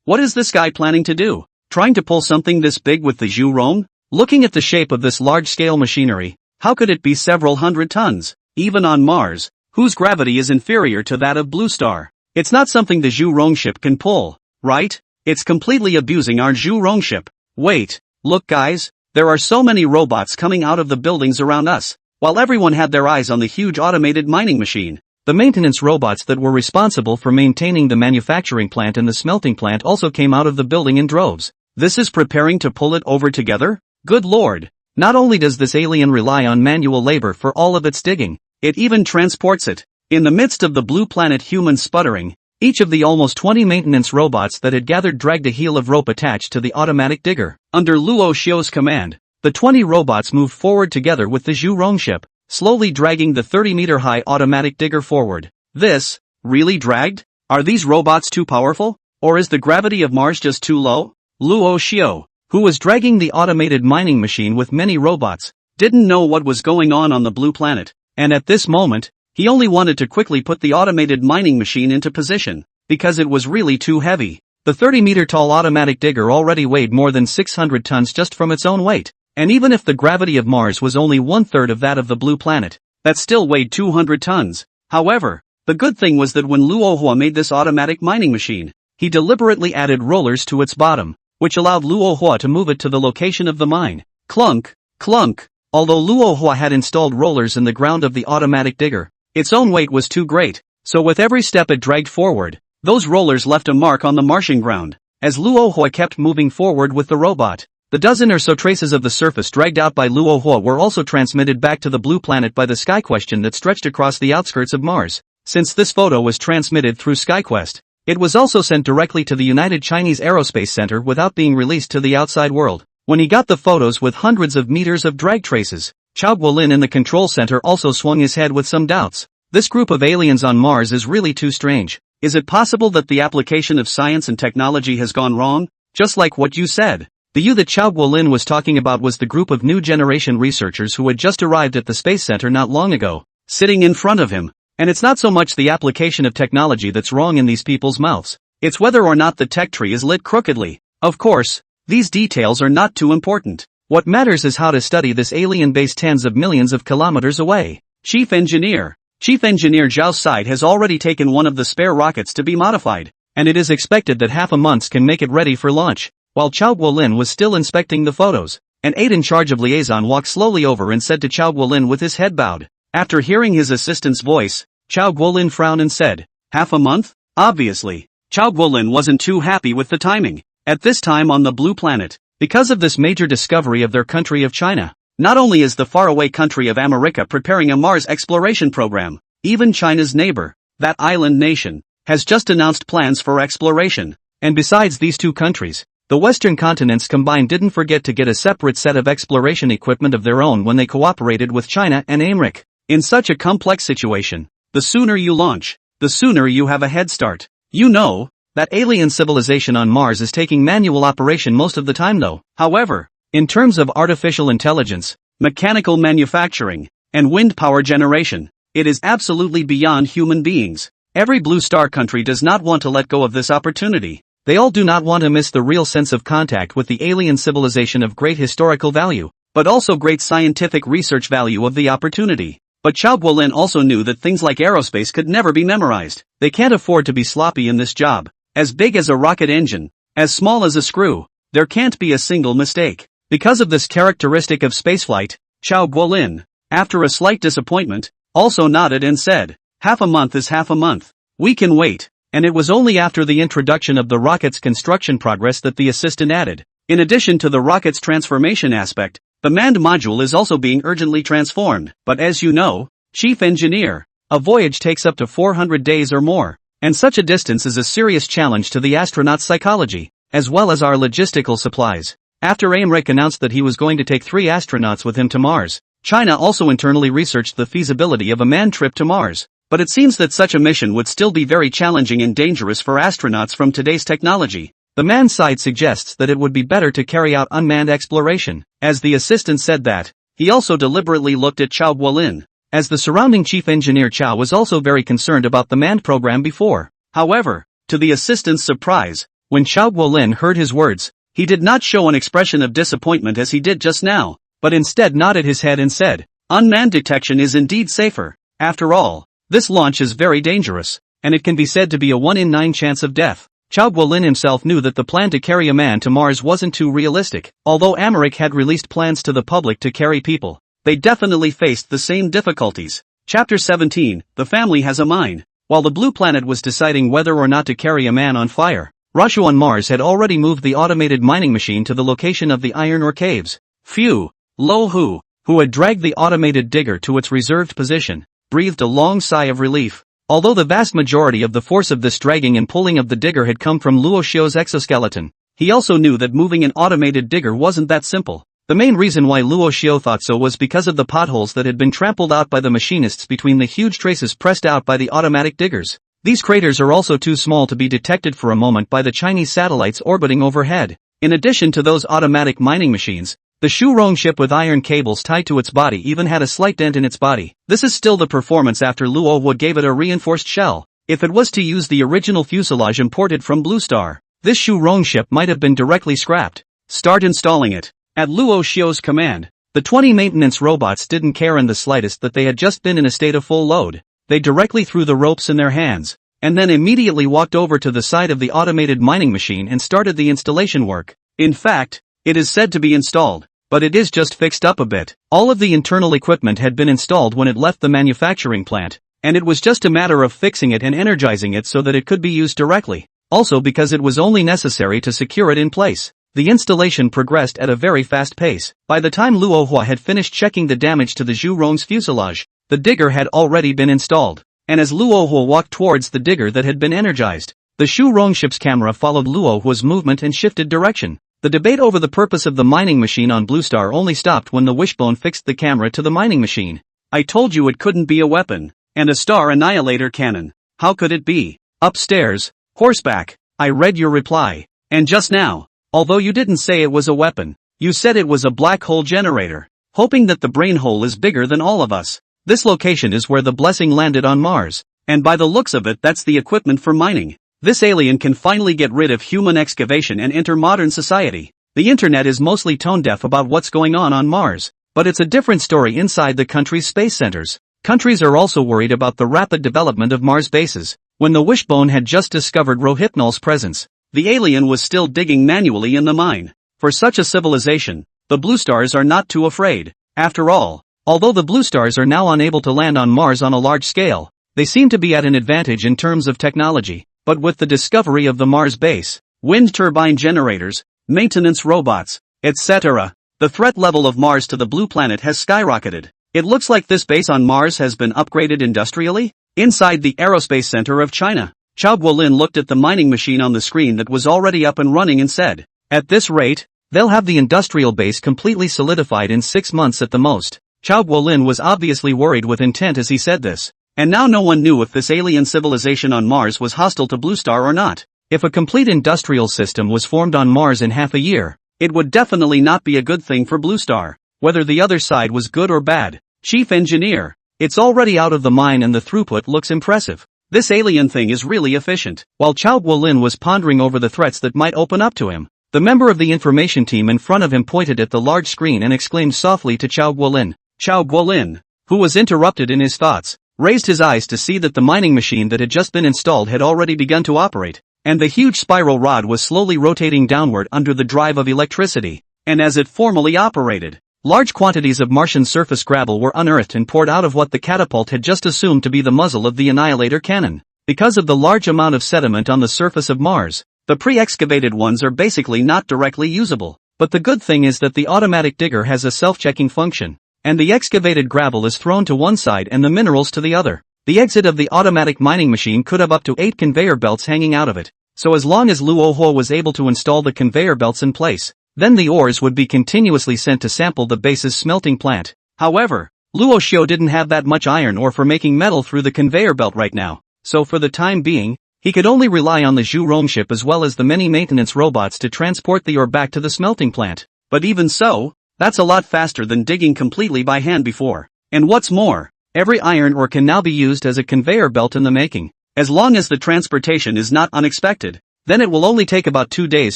What is this guy planning to do? Trying to pull something this big with the Zhu Rong? Looking at the shape of this large-scale machinery, how could it be several hundred tons, even on Mars, whose gravity is inferior to that of Blue Star? It's not something the Zhu Rong ship can pull, right? It's completely abusing our Zhu Rong ship. Wait, look guys, there are so many robots coming out of the buildings around us, while everyone had their eyes on the huge automated mining machine. The maintenance robots that were responsible for maintaining the manufacturing plant and the smelting plant also came out of the building in droves. This is preparing to pull it over together? Good lord! Not only does this alien rely on manual labor for all of its digging, it even transports it. In the midst of the blue planet human sputtering, each of the almost 20 maintenance robots that had gathered dragged a heel of rope attached to the automatic digger. Under Luo Xiu's command, the 20 robots moved forward together with the Zhu Rong ship, slowly dragging the 30-meter-high automatic digger forward. This, really dragged? Are these robots too powerful? Or is the gravity of Mars just too low? Luo Xiu, who was dragging the automated mining machine with many robots, didn't know what was going on the blue planet, and at this moment, he only wanted to quickly put the automated mining machine into position, because it was really too heavy. The 30-meter-tall automatic digger already weighed more than 600 tons just from its own weight. And even if the gravity of Mars was only one-third of that of the blue planet, that still weighed 200 tons. However, the good thing was that when Luo Hua made this automatic mining machine, he deliberately added rollers to its bottom, which allowed Luo Hua to move it to the location of the mine. Clunk, clunk. Although Luo Hua had installed rollers in the ground of the automatic digger, its own weight was too great, so with every step it dragged forward, those rollers left a mark on the Martian ground. As Luo Hua kept moving forward with the robot, the dozen or so traces of the surface dragged out by Luo Hua were also transmitted back to the blue planet by the SkyQuestion that stretched across the outskirts of Mars. Since this photo was transmitted through SkyQuest, it was also sent directly to the United Chinese Aerospace Center without being released to the outside world. When he got the photos with hundreds of meters of drag traces, Chao Guolin in the control center also swung his head with some doubts. This group of aliens on Mars is really too strange. Is it possible that the application of science and technology has gone wrong? Just like what you said. The you that Chao Guolin was talking about was the group of new generation researchers who had just arrived at the Space Center not long ago, sitting in front of him. And it's not so much the application of technology that's wrong in these people's mouths. It's whether or not the tech tree is lit crookedly. Of course, these details are not too important. What matters is how to study this alien base tens of millions of kilometers away. Chief Engineer Zhao's side has already taken one of the spare rockets to be modified, and it is expected that half a month can make it ready for launch. While Chao Guolin was still inspecting the photos, an aide in charge of liaison walked slowly over and said to Chao Guolin with his head bowed. After hearing his assistant's voice, Chao Guolin frowned and said, "Half a month?" Obviously, Chao Guolin wasn't too happy with the timing. At this time on the blue planet, because of this major discovery of their country of China, not only is the faraway country of America preparing a Mars exploration program, even China's neighbor, that island nation, has just announced plans for exploration. And besides these two countries, the Western continents combined didn't forget to get a separate set of exploration equipment of their own when they cooperated with China and America. In such a complex situation, the sooner you launch, the sooner you have a head start. You know, that alien civilization on Mars is taking manual operation most of the time though. However, in terms of artificial intelligence, mechanical manufacturing, and wind power generation, it is absolutely beyond human beings. Every blue star country does not want to let go of this opportunity. They all do not want to miss the real sense of contact with the alien civilization of great historical value. but also great scientific research value of the opportunity. But Chao Guolin also knew that things like aerospace could never be memorized. They can't afford to be sloppy in this job. As big as a rocket engine, as small as a screw, there can't be a single mistake. Because of this characteristic of spaceflight, Chao Guolin, after a slight disappointment, also nodded and said, "Half a month is half a month. We can wait." And it was only after the introduction of the rocket's construction progress that the assistant added, "In addition to the rocket's transformation aspect, the manned module is also being urgently transformed. But as you know, Chief Engineer, a voyage takes up to 400 days or more, and such a distance is a serious challenge to the astronaut's psychology, as well as our logistical supplies." After Aimeric announced that he was going to take 3 astronauts with him to Mars, China also internally researched the feasibility of a manned trip to Mars. But it seems that such a mission would still be very challenging and dangerous for astronauts from today's technology. The manned side suggests that it would be better to carry out unmanned exploration. As the assistant said that, he also deliberately looked at Chao Guolin, as the surrounding chief engineer Chao was also very concerned about the manned program before. However, to the assistant's surprise, when Chao Guolin heard his words, he did not show an expression of disappointment as he did just now, but instead nodded his head and said, "Unmanned detection is indeed safer. After all, this launch is very dangerous, and it can be said to be a 1 in 9 chance of death." Chao Guolin himself knew that the plan to carry a man to Mars wasn't too realistic. Although Aimeric had released plans to the public to carry people, they definitely faced the same difficulties. Chapter 17, The Family Has a Mine. While the Blue Planet was deciding whether or not to carry a man on fire, Rashu on Mars had already moved the automated mining machine to the location of the iron ore caves. Phew! Lo Hu, who had dragged the automated digger to its reserved position, breathed a long sigh of relief. Although the vast majority of the force of this dragging and pulling of the digger had come from Luo Xiu's exoskeleton, he also knew that moving an automated digger wasn't that simple. The main reason why Luo Xiu thought so was because of the potholes that had been trampled out by the machinists between the huge traces pressed out by the automatic diggers. These craters are also too small to be detected for a moment by the Chinese satellites orbiting overhead. In addition to those automatic mining machines, the Zhu Rong ship with iron cables tied to its body even had a slight dent in its body. This is still the performance after Luo Hu gave it a reinforced shell. If it was to use the original fuselage imported from Blue Star, this Zhu Rong ship might have been directly scrapped. Start installing it. At Luo Xiu's command, the 20 maintenance robots didn't care in the slightest that they had just been in a state of full load. They directly threw the ropes in their hands, and then immediately walked over to the side of the automated mining machine and started the installation work. In fact, it is said to be installed, but it is just fixed up a bit. All of the internal equipment had been installed when it left the manufacturing plant, and it was just a matter of fixing it and energizing it so that it could be used directly. Also because it was only necessary to secure it in place. The installation progressed at a very fast pace. By the time Luo Hu had finished checking the damage to the Zhu Rong's fuselage, the digger had already been installed. And as Luo Hu walked towards the digger that had been energized, the Zhu Rong ship's camera followed Luo Hu's movement and shifted direction. The debate over the purpose of the mining machine on Blue Star only stopped when the wishbone fixed the camera to the mining machine. "I told you it couldn't be a weapon. And a star annihilator cannon. How could it be?" "Upstairs, horseback. I read your reply. And just now, although you didn't say it was a weapon, you said it was a black hole generator. Hoping that the brain hole is bigger than all of us. This location is where the blessing landed on Mars. And by the looks of it, that's the equipment for mining. This alien can finally get rid of human excavation and enter modern society. The internet is mostly tone deaf about what's going on Mars, but it's a different story inside the country's space centers. Countries are also worried about the rapid development of Mars bases. When the wishbone had just discovered Rohypnol's presence, the alien was still digging manually in the mine. For such a civilization, the Blue Stars are not too afraid. After all, although the Blue Stars are now unable to land on Mars on a large scale, they seem to be at an advantage in terms of technology. But with the discovery of the Mars base, wind turbine generators, maintenance robots, etc., the threat level of Mars to the Blue Planet has skyrocketed. It looks like this base on Mars has been upgraded industrially. Inside the Aerospace Center of China, Chao Guolin looked at the mining machine on the screen that was already up and running and said, "At this rate, they'll have the industrial base completely solidified in 6 months at the most." Chao Guolin was obviously worried with intent as he said this. And now no one knew if this alien civilization on Mars was hostile to Blue Star or not. If a complete industrial system was formed on Mars in half a year, it would definitely not be a good thing for Blue Star, whether the other side was good or bad. "Chief Engineer, it's already out of the mine and the throughput looks impressive. This alien thing is really efficient." While Chao Guolin was pondering over the threats that might open up to him, The member of the information team in front of him pointed at the large screen and exclaimed softly to Chao Guolin. Chao Guolin, who was interrupted in his thoughts, raised his eyes to see that the mining machine that had just been installed had already begun to operate, and the huge spiral rod was slowly rotating downward under the drive of electricity. And as it formally operated, large quantities of Martian surface gravel were unearthed and poured out of what the catapult had just assumed to be the muzzle of the annihilator cannon. Because of the large amount of sediment on the surface of Mars, the pre-excavated ones are basically not directly usable. But the good thing is that the automatic digger has a self-checking function, and the excavated gravel is thrown to one side and the minerals to the other. The exit of the automatic mining machine could have up to 8 conveyor belts hanging out of it, so as long as Luo Huo was able to install the conveyor belts in place, then the ores would be continuously sent to sample the base's smelting plant. However, Luo Xiu didn't have that much iron ore for making metal through the conveyor belt right now, so for the time being, he could only rely on the Zhu Rong ship as well as the many maintenance robots to transport the ore back to the smelting plant. But even so, that's a lot faster than digging completely by hand before. And what's more, every iron ore can now be used as a conveyor belt in the making. As long as the transportation is not unexpected, then it will only take about 2 days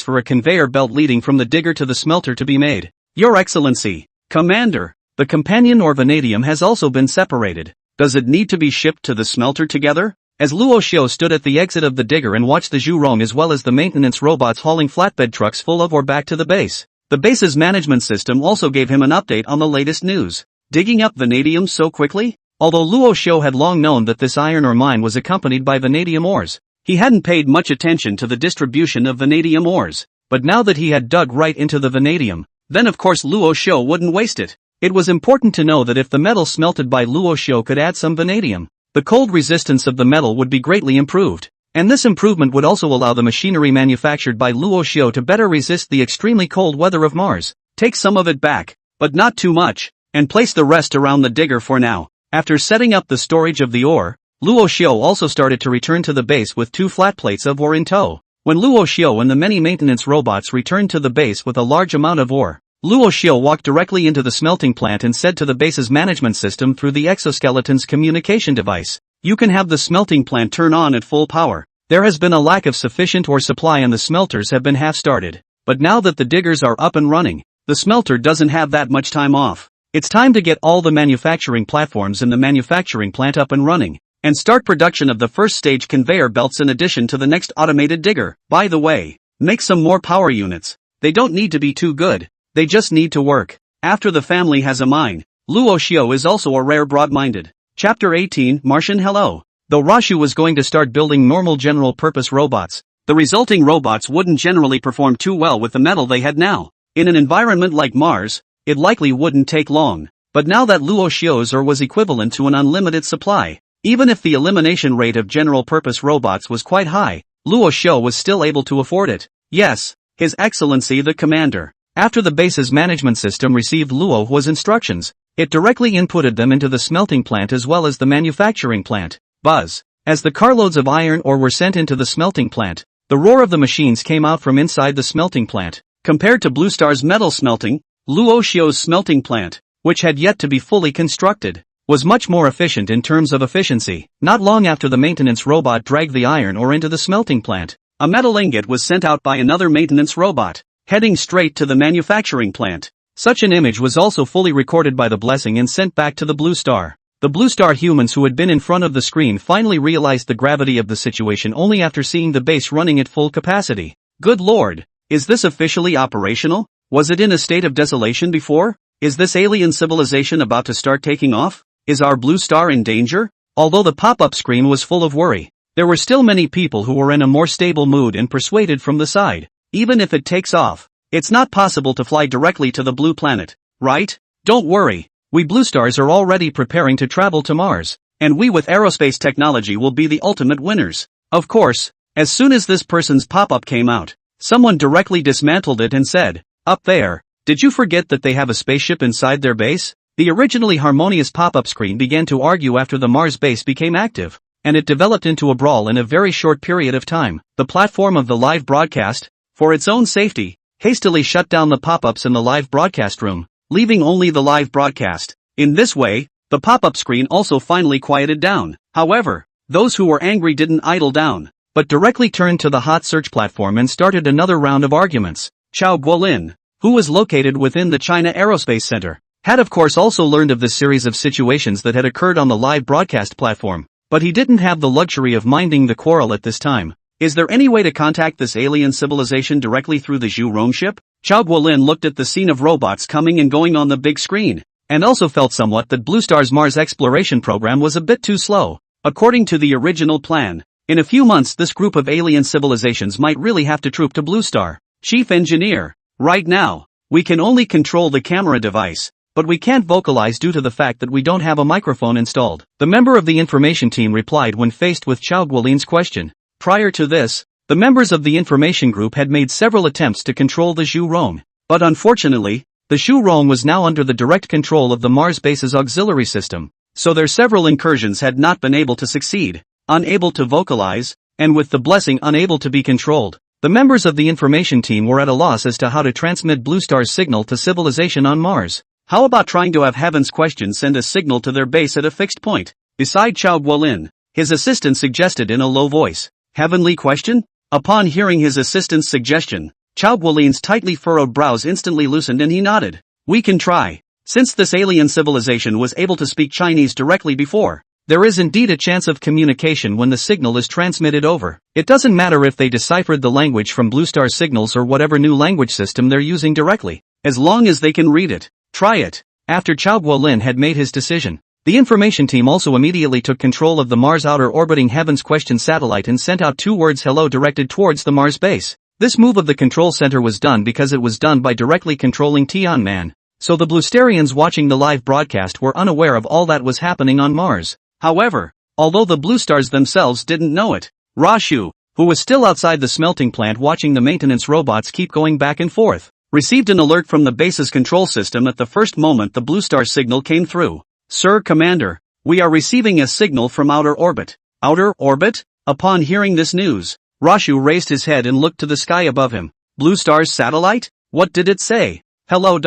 for a conveyor belt leading from the digger to the smelter to be made. Your Excellency, Commander, the companion ore vanadium has also been separated. Does it need to be shipped to the smelter together? As Luo Xiu stood at the exit of the digger and watched the Zhu Rong as well as the maintenance robots hauling flatbed trucks full of ore back to the base, the base's management system also gave him an update on the latest news. Digging up vanadium so quickly? Although Luo Xiu had long known that this iron ore mine was accompanied by vanadium ores, he hadn't paid much attention to the distribution of vanadium ores. But now that he had dug right into the vanadium, then of course Luo Xiu wouldn't waste it. It was important to know that if the metal smelted by Luo Xiu could add some vanadium, the cold resistance of the metal would be greatly improved, and this improvement would also allow the machinery manufactured by Luo Xiu to better resist the extremely cold weather of Mars. Take some of it back, but not too much, and place the rest around the digger for now. After setting up the storage of the ore, Luo Xiu also started to return to the base with 2 flat plates of ore in tow. When Luo Xiu and the many maintenance robots returned to the base with a large amount of ore, Luo Xiu walked directly into the smelting plant and said to the base's management system through the exoskeleton's communication device, "You can have the smelting plant turn on at full power. There has been a lack of sufficient ore supply and the smelters have been half-started. But now that the diggers are up and running, the smelter doesn't have that much time off. It's time to get all the manufacturing platforms in the manufacturing plant up and running, and start production of the first stage conveyor belts in addition to the next automated digger. By the way, make some more power units. They don't need to be too good. They just need to work. After the family has a mind, Luo Xiu is also a rare broad-minded." Chapter 18, Martian Hello. Though Rashu was going to start building normal general-purpose robots, the resulting robots wouldn't generally perform too well with the metal they had now. In an environment like Mars, it likely wouldn't take long. But now that Luo Xiu's ore was equivalent to an unlimited supply, even if the elimination rate of general-purpose robots was quite high, Luo Xiu was still able to afford it. Yes, His Excellency the Commander. After the base's management system received Luo Huo's instructions, it directly inputted them into the smelting plant as well as the manufacturing plant. Buzz. As the carloads of iron ore were sent into the smelting plant, the roar of the machines came out from inside the smelting plant. Compared to Blue Star's metal smelting, Luo Xiu's smelting plant, which had yet to be fully constructed, was much more efficient in terms of efficiency. Not long after the maintenance robot dragged the iron ore into the smelting plant, a metal ingot was sent out by another maintenance robot, heading straight to the manufacturing plant. Such an image was also fully recorded by the Blessing and sent back to the Blue Star. The Blue Star humans who had been in front of the screen finally realized the gravity of the situation only after seeing the base running at full capacity. Good lord, is this officially operational? Was it in a state of desolation before? Is this alien civilization about to start taking off? Is our Blue Star in danger? Although the pop-up screen was full of worry, there were still many people who were in a more stable mood and persuaded from the side. Even if it takes off, it's not possible to fly directly to the blue planet, right? Don't worry, we Blue Stars are already preparing to travel to Mars, and we with aerospace technology will be the ultimate winners. Of course, as soon as this person's pop-up came out, someone directly dismantled it and said, "Up there, did you forget that they have a spaceship inside their base?" The originally harmonious pop-up screen began to argue after the Mars base became active, and it developed into a brawl in a very short period of time. The platform of the live broadcast, for its own safety, hastily shut down the pop-ups in the live broadcast room, leaving only the live broadcast. In this way, the pop-up screen also finally quieted down. However, those who were angry didn't idle down, but directly turned to the hot search platform and started another round of arguments. Chao Guolin, who was located within the China Aerospace Center, had of course also learned of this series of situations that had occurred on the live broadcast platform, but he didn't have the luxury of minding the quarrel at this time. Is there any way to contact this alien civilization directly through the Zhu Rong ship? Chao Guolin looked at the scene of robots coming and going on the big screen, and also felt somewhat that Blue Star's Mars exploration program was a bit too slow. According to the original plan, in a few months this group of alien civilizations might really have to troop to Blue Star. Chief Engineer, right now, we can only control the camera device, but we can't vocalize due to the fact that we don't have a microphone installed. The member of the information team replied when faced with Chao Guolin's question. Prior to this, the members of the information group had made several attempts to control the Zhu Rong, but unfortunately, the Zhu Rong was now under the direct control of the Mars base's auxiliary system, so their several incursions had not been able to succeed, unable to vocalize, and with the blessing unable to be controlled. The members of the information team were at a loss as to how to transmit Blue Star's signal to civilization on Mars. How about trying to have Heaven's question send a signal to their base at a fixed point? Beside Chao Guolin, his assistant suggested in a low voice. Heavenly question? Upon hearing his assistant's suggestion, Chao Guolin's tightly furrowed brows instantly loosened and he nodded. We can try. Since this alien civilization was able to speak Chinese directly before, there is indeed a chance of communication when the signal is transmitted over. It doesn't matter if they deciphered the language from Blue Star signals or whatever new language system they're using directly, as long as they can read it. Try it. After Chao Guolin had made his decision, the information team also immediately took control of the Mars outer orbiting Heaven's Question satellite and sent out 2 words hello directed towards the Mars base. This move of the control center was done because it was done by directly controlling Tianman, so the Bluestarians watching the live broadcast were unaware of all that was happening on Mars. However, although the Blue Stars themselves didn't know it, Rashu, who was still outside the smelting plant watching the maintenance robots keep going back and forth, received an alert from the base's control system at the first moment the Blue Star signal came through. Sir Commander, we are receiving a signal from outer orbit. Outer orbit? Upon hearing this news, Rashu raised his head and looked to the sky above him. Blue Star's satellite? What did it say? Hello.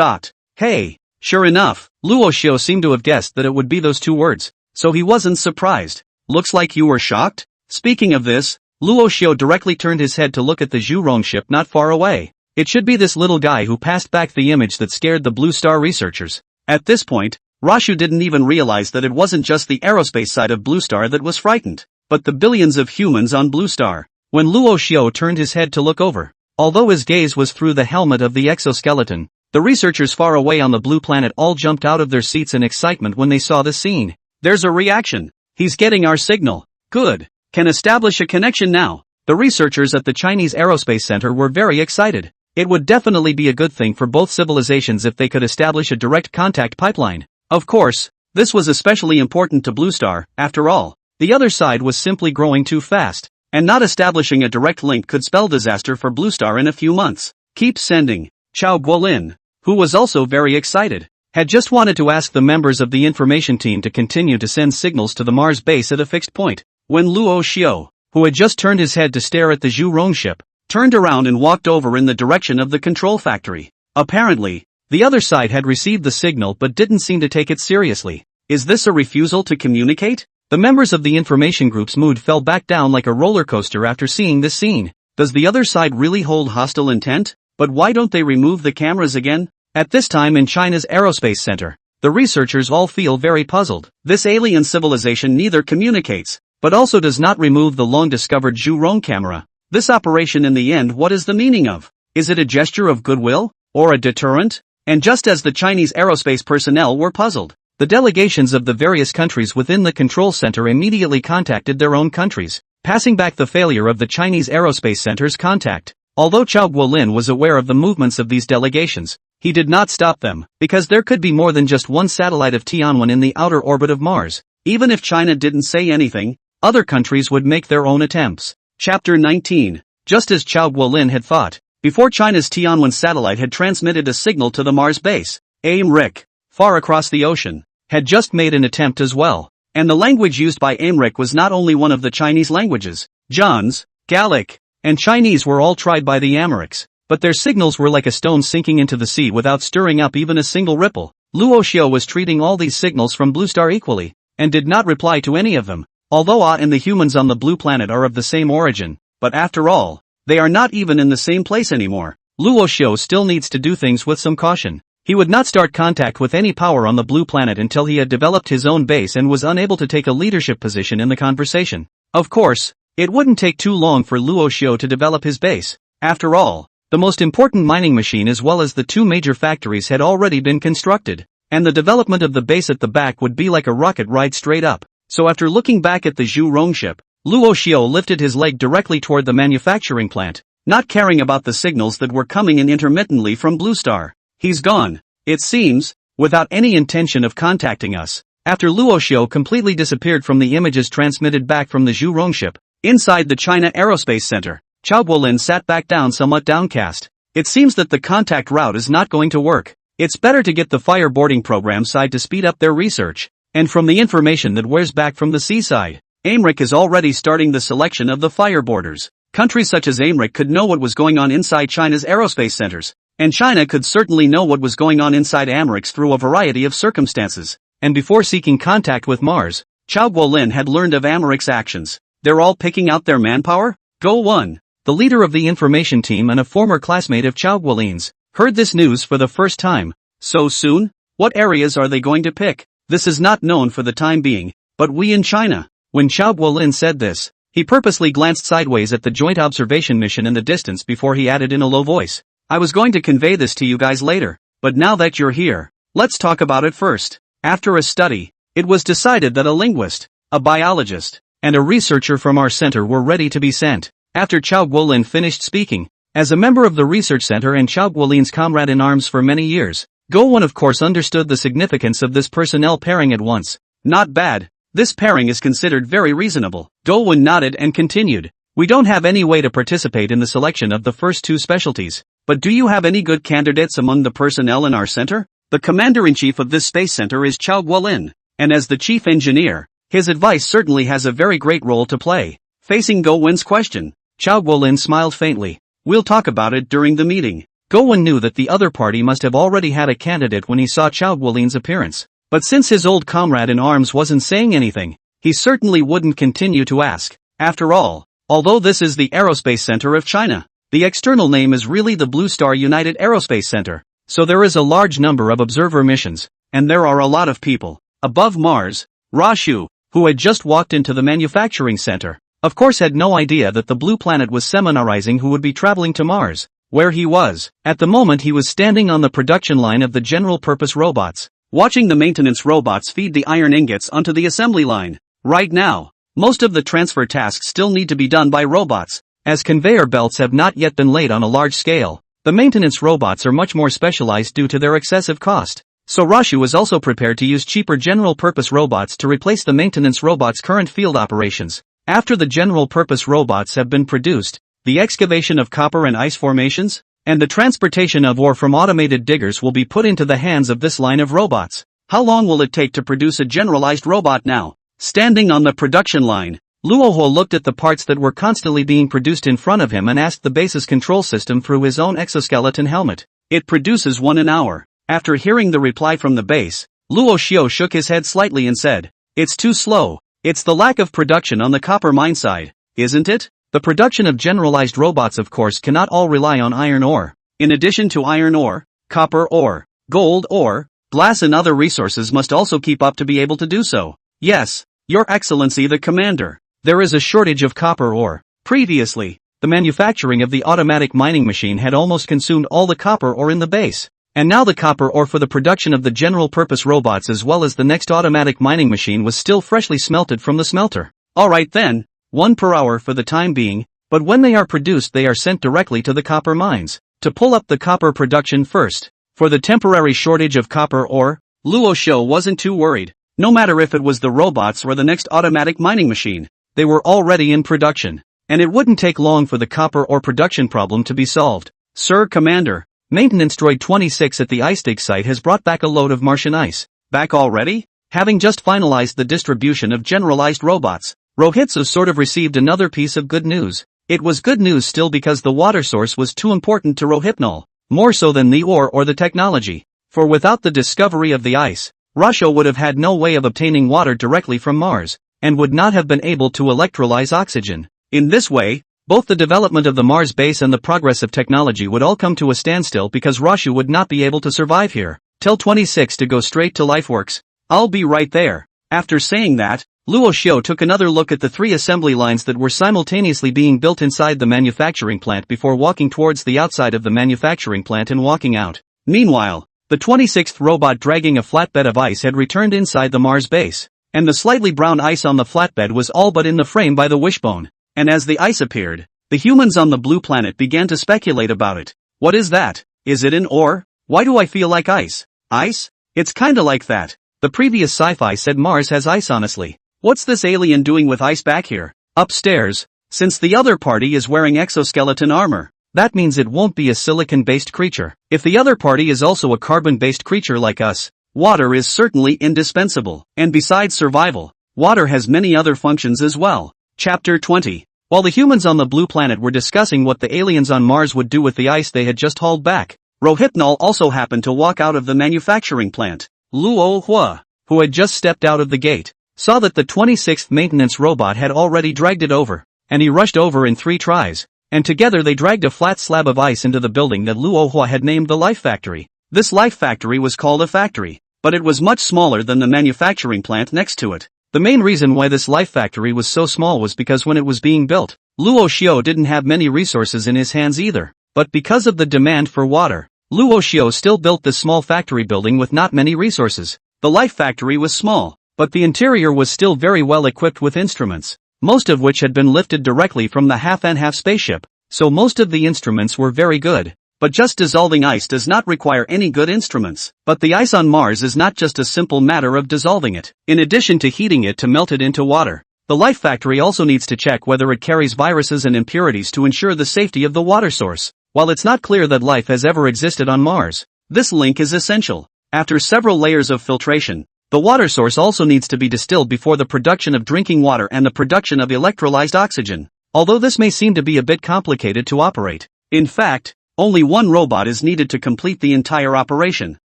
Hey. Sure enough, Luo Xiu seemed to have guessed that it would be those 2 words, so he wasn't surprised. Looks like you were shocked? Speaking of this, Luo Xiu directly turned his head to look at the Zhu Rong ship not far away. It should be this little guy who passed back the image that scared the Blue Star researchers. At this point, Rashu didn't even realize that it wasn't just the aerospace side of Blue Star that was frightened, but the billions of humans on Blue Star. When Luo Xiu turned his head to look over, although his gaze was through the helmet of the exoskeleton, the researchers far away on the blue planet all jumped out of their seats in excitement when they saw the scene. There's a reaction. He's getting our signal. Good. Can establish a connection now. The researchers at the Chinese Aerospace Center were very excited. It would definitely be a good thing for both civilizations if they could establish a direct contact pipeline. Of course, this was especially important to Blue Star. After all, the other side was simply growing too fast, and not establishing a direct link could spell disaster for Blue Star in a few months. Keep sending. Chao Guolin, who was also very excited, had just wanted to ask the members of the information team to continue to send signals to the Mars base at a fixed point, when Luo Xiu, who had just turned his head to stare at the Zhu Rong ship, turned around and walked over in the direction of the control factory. Apparently, the other side had received the signal but didn't seem to take it seriously. Is this a refusal to communicate? The members of the information group's mood fell back down like a roller coaster after seeing this scene. Does the other side really hold hostile intent? But why don't they remove the cameras again? At this time in China's Aerospace Center, the researchers all feel very puzzled. This alien civilization neither communicates, but also does not remove the long-discovered Zhu Rong camera. This operation in the end, what is the meaning of? Is it a gesture of goodwill? Or a deterrent? And just as the Chinese aerospace personnel were puzzled, the delegations of the various countries within the control center immediately contacted their own countries, passing back the failure of the Chinese Aerospace Center's contact. Although Chao Guolin was aware of the movements of these delegations, he did not stop them, because there could be more than just one satellite of Tianwen in the outer orbit of Mars. Even if China didn't say anything, other countries would make their own attempts. Chapter 19. Just as Chao Guolin had thought, before China's Tianwen satellite had transmitted a signal to the Mars base, Aimrik, far across the ocean, had just made an attempt as well. And the language used by Aimrik was not only one of the Chinese languages. Jans, Gallic, and Chinese were all tried by the Americs, but their signals were like a stone sinking into the sea without stirring up even a single ripple. Luo Xiu was treating all these signals from Blue Star equally, and did not reply to any of them. Although Ah and the humans on the blue planet are of the same origin, but after all, they are not even in the same place anymore. Luo Xiu still needs to do things with some caution. He would not start contact with any power on the blue planet until he had developed his own base and was unable to take a leadership position in the conversation. Of course, it wouldn't take too long for Luo Xiu to develop his base. After all, the most important mining machine as well as the two major factories had already been constructed, and the development of the base at the back would be like a rocket ride straight up. So after looking back at the Zhu Rong ship, Luo Xiu lifted his leg directly toward the manufacturing plant, not caring about the signals that were coming in intermittently from Blue Star. He's gone, it seems, without any intention of contacting us. After Luo Xiu completely disappeared from the images transmitted back from the Zhu Rong ship, inside the China Aerospace Center, Chao Guolin sat back down somewhat downcast. It seems that the contact route is not going to work. It's better to get the fireboarding program side to speed up their research. And from the information that wears back from the seaside, Americ is already starting the selection of the fireboarders. Countries such as Americ could know what was going on inside China's aerospace centers, and China could certainly know what was going on inside Americ's through a variety of circumstances. And before seeking contact with Mars, Chao Guolin had learned of Americ's actions. They're all picking out their manpower? Go 1. The leader of the information team and a former classmate of Chao Guolin's, heard this news for the first time. So soon? What areas are they going to pick? This is not known for the time being, but we in China. When Chao Guolin said this, he purposely glanced sideways at the joint observation mission in the distance before he added in a low voice. I was going to convey this to you guys later, but now that you're here, let's talk about it first. After a study, it was decided that a linguist, a biologist, and a researcher from our center were ready to be sent. After Chao Guolin finished speaking, as a member of the research center and Chao Guolin's comrade in arms for many years, Go-Wen of course understood the significance of this personnel pairing at once. Not bad, this pairing is considered very reasonable. Go-Wen nodded and continued. We don't have any way to participate in the selection of the first two specialties, but do you have any good candidates among the personnel in our center? The commander-in-chief of this space center is Chao Guolin, and as the chief engineer, his advice certainly has a very great role to play. Facing Go-Wen's question, Chao Guolin smiled faintly. We'll talk about it during the meeting. Go-Wen knew that the other party must have already had a candidate when he saw Chao Guolin's appearance. But since his old comrade in arms wasn't saying anything, he certainly wouldn't continue to ask. After all, although this is the Aerospace Center of China, the external name is really the Blue Star United Aerospace Center. So there is a large number of observer missions, and there are a lot of people. Above Mars, Rashu, who had just walked into the manufacturing center, of course had no idea that the blue planet was seminarizing who would be traveling to Mars. Where he was. At the moment he was standing on the production line of the general-purpose robots, watching the maintenance robots feed the iron ingots onto the assembly line. Right now, most of the transfer tasks still need to be done by robots, as conveyor belts have not yet been laid on a large scale. The maintenance robots are much more specialized due to their excessive cost. So Rashu is also prepared to use cheaper general-purpose robots to replace the maintenance robots' current field operations. After the general-purpose robots have been produced, the excavation of copper and ice formations, and the transportation of ore from automated diggers will be put into the hands of this line of robots. How long will it take to produce a generalized robot now? Standing on the production line, Luohuo looked at the parts that were constantly being produced in front of him and asked the base's control system through his own exoskeleton helmet. It produces 1 an hour. After hearing the reply from the base, Luo Xiu shook his head slightly and said, It's too slow. It's the lack of production on the copper mine side, isn't it? The production of generalized robots of course cannot all rely on iron ore. In addition to iron ore, copper ore, gold ore, glass and other resources must also keep up to be able to do so. Yes, Your Excellency the Commander, there is a shortage of copper ore. Previously, the manufacturing of the automatic mining machine had almost consumed all the copper ore in the base. And now the copper ore for the production of the general-purpose robots as well as the next automatic mining machine was still freshly smelted from the smelter. Alright then. 1 per hour for the time being, but when they are produced they are sent directly to the copper mines, to pull up the copper production first. For the temporary shortage of copper ore, Luo Xiu wasn't too worried. No matter if it was the robots or the next automatic mining machine, they were already in production, and it wouldn't take long for the copper ore production problem to be solved. Sir Commander, Maintenance Droid 26 at the ice dig site has brought back a load of Martian ice. Back already? Having just finalized the distribution of generalized robots, Rohitsu sort of received another piece of good news. It was good news still because the water source was too important to Rohypnol, more so than the ore or the technology. For without the discovery of the ice, Russia would have had no way of obtaining water directly from Mars, and would not have been able to electrolyze oxygen. In this way, Both the development of the Mars base and the progress of technology would all come to a standstill because Roshu would not be able to survive here. Tell 26 to go straight to LifeWorks. I'll be right there. After saying that, Luo Xiu took another look at the 3 assembly lines that were simultaneously being built inside the manufacturing plant before walking towards the outside of the manufacturing plant and walking out. Meanwhile, the 26th robot dragging a flatbed of ice had returned inside the Mars base, and the slightly brown ice on the flatbed was all but in the frame by the wishbone. And as the ice appeared, the humans on the blue planet began to speculate about it. What is that? Is it an ore? Why do I feel like ice? Ice? It's kinda like that. The previous sci-fi said Mars has ice honestly. What's this alien doing with ice back here? Upstairs, since the other party is wearing exoskeleton armor, that means it won't be a silicon-based creature. If the other party is also a carbon-based creature like us, water is certainly indispensable. And besides survival, water has many other functions as well. Chapter 20. While the humans on the blue planet were discussing what the aliens on Mars would do with the ice they had just hauled back, Rohypnol also happened to walk out of the manufacturing plant. Luo Hua, who had just stepped out of the gate, saw that the 26th maintenance robot had already dragged it over, and he rushed over in 3 tries, and together they dragged a flat slab of ice into the building that Luo Hua had named the Life Factory. This Life Factory was called a factory, but it was much smaller than the manufacturing plant next to it. The main reason why this Life Factory was so small was because when it was being built, Luo Xiu didn't have many resources in his hands either. But because of the demand for water, Luo Xiu still built this small factory building with not many resources. The Life Factory was small, but the interior was still very well equipped with instruments, most of which had been lifted directly from the half-and-half spaceship, so most of the instruments were very good. But just dissolving ice does not require any good instruments. But the ice on Mars is not just a simple matter of dissolving it. In addition to heating it to melt it into water, the Life Factory also needs to check whether it carries viruses and impurities to ensure the safety of the water source. While it's not clear that life has ever existed on Mars, this link is essential. After several layers of filtration, the water source also needs to be distilled before the production of drinking water and the production of electrolyzed oxygen. Although this may seem to be a bit complicated to operate, in fact, only one robot is needed to complete the entire operation.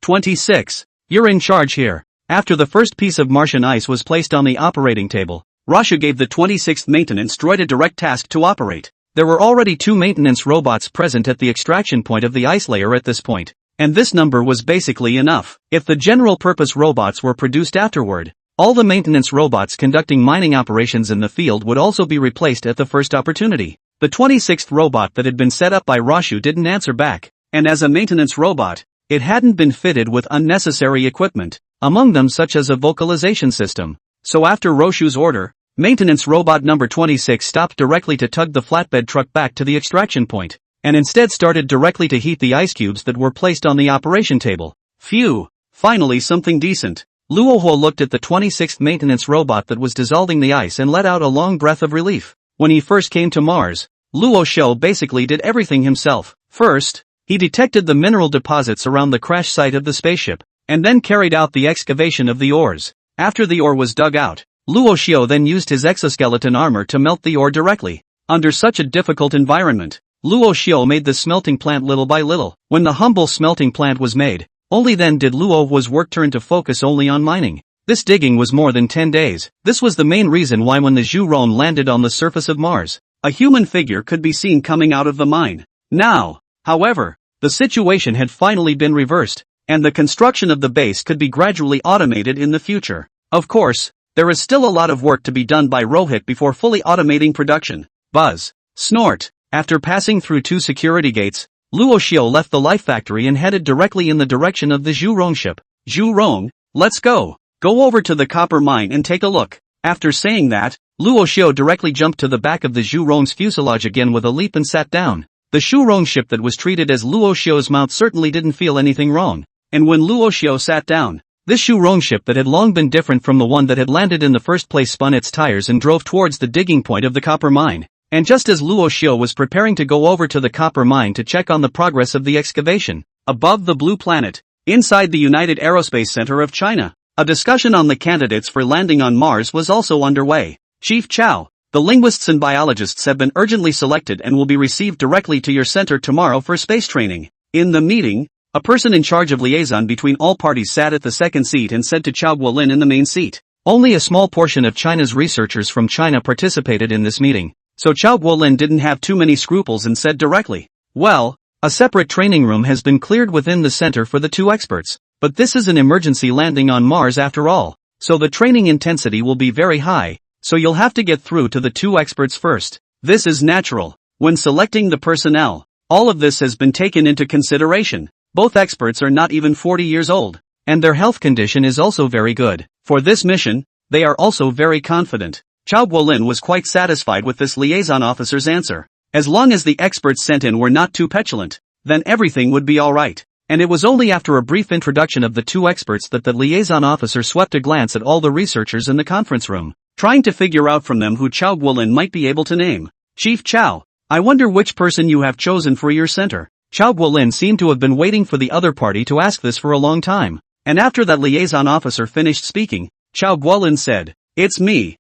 26. You're in charge here. After the first piece of Martian ice was placed on the operating table, Roshu gave the 26th maintenance droid a direct task to operate. There were already 2 maintenance robots present at the extraction point of the ice layer at this point, and this number was basically enough. If the general-purpose robots were produced afterward, all the maintenance robots conducting mining operations in the field would also be replaced at the first opportunity. The 26th robot that had been set up by Roshu didn't answer back, and as a maintenance robot, it hadn't been fitted with unnecessary equipment, among them such as a vocalization system. So after Roshu's order, maintenance robot number 26 stopped directly to tug the flatbed truck back to the extraction point, and instead started directly to heat the ice cubes that were placed on the operation table. Phew, finally something decent. Luo Hua looked at the 26th maintenance robot that was dissolving the ice and let out a long breath of relief. When he first came to Mars, Luo Xiu basically did everything himself. First, he detected the mineral deposits around the crash site of the spaceship, and then carried out the excavation of the ores. After the ore was dug out, Luo Xiu then used his exoskeleton armor to melt the ore directly. Under such a difficult environment, Luo Xiu made the smelting plant little by little. When the humble smelting plant was made, only then did Luo Hua's work turn to focus only on mining. This digging was more than 10 days. This was the main reason why when the Zhu Rong landed on the surface of Mars, a human figure could be seen coming out of the mine. Now, however, the situation had finally been reversed, and the construction of the base could be gradually automated in the future. Of course, there is still a lot of work to be done by Rohit before fully automating production. Buzz. Snort. After passing through 2 security gates, Luo Xiu left the Life Factory and headed directly in the direction of the Zhu Rong ship. Zhu Rong, let's go. Go over to the copper mine and take a look. After saying that, Luo Xiu directly jumped to the back of the Zhu Rong's fuselage again with a leap and sat down. The Zhu Rong ship that was treated as Luo Xiu's mount certainly didn't feel anything wrong. And when Luo Xiu sat down, this Zhu Rong ship that had long been different from the one that had landed in the first place spun its tires and drove towards the digging point of the copper mine. And just as Luo Xiu was preparing to go over to the copper mine to check on the progress of the excavation, above the blue planet, inside the United Aerospace Center of China, a discussion on the candidates for landing on Mars was also underway. Chief Chow, the linguists and biologists have been urgently selected and will be received directly to your center tomorrow for space training. In the meeting, a person in charge of liaison between all parties sat at the second seat and said to Chao Guolin in the main seat. Only a small portion of China's researchers from China participated in this meeting, so Chao Guolin didn't have too many scruples and said directly, "Well, a separate training room has been cleared within the center for the two experts, but this is an emergency landing on Mars after all, so the training intensity will be very high, so you'll have to get through to the two experts first. This is natural. When selecting the personnel, all of this has been taken into consideration. Both experts are not even 40 years old, and their health condition is also very good. For this mission, they are also very confident." Chao Guolin was quite satisfied with this liaison officer's answer. As long as the experts sent in were not too petulant, then everything would be alright. And it was only after a brief introduction of the two experts that the liaison officer swept a glance at all the researchers in the conference room, trying to figure out from them who Chao Guolin might be able to name. "Chief Chao, I wonder which person you have chosen for your center." Chao Guolin seemed to have been waiting for the other party to ask this for a long time. And after that liaison officer finished speaking, Chao Guolin said, "It's me."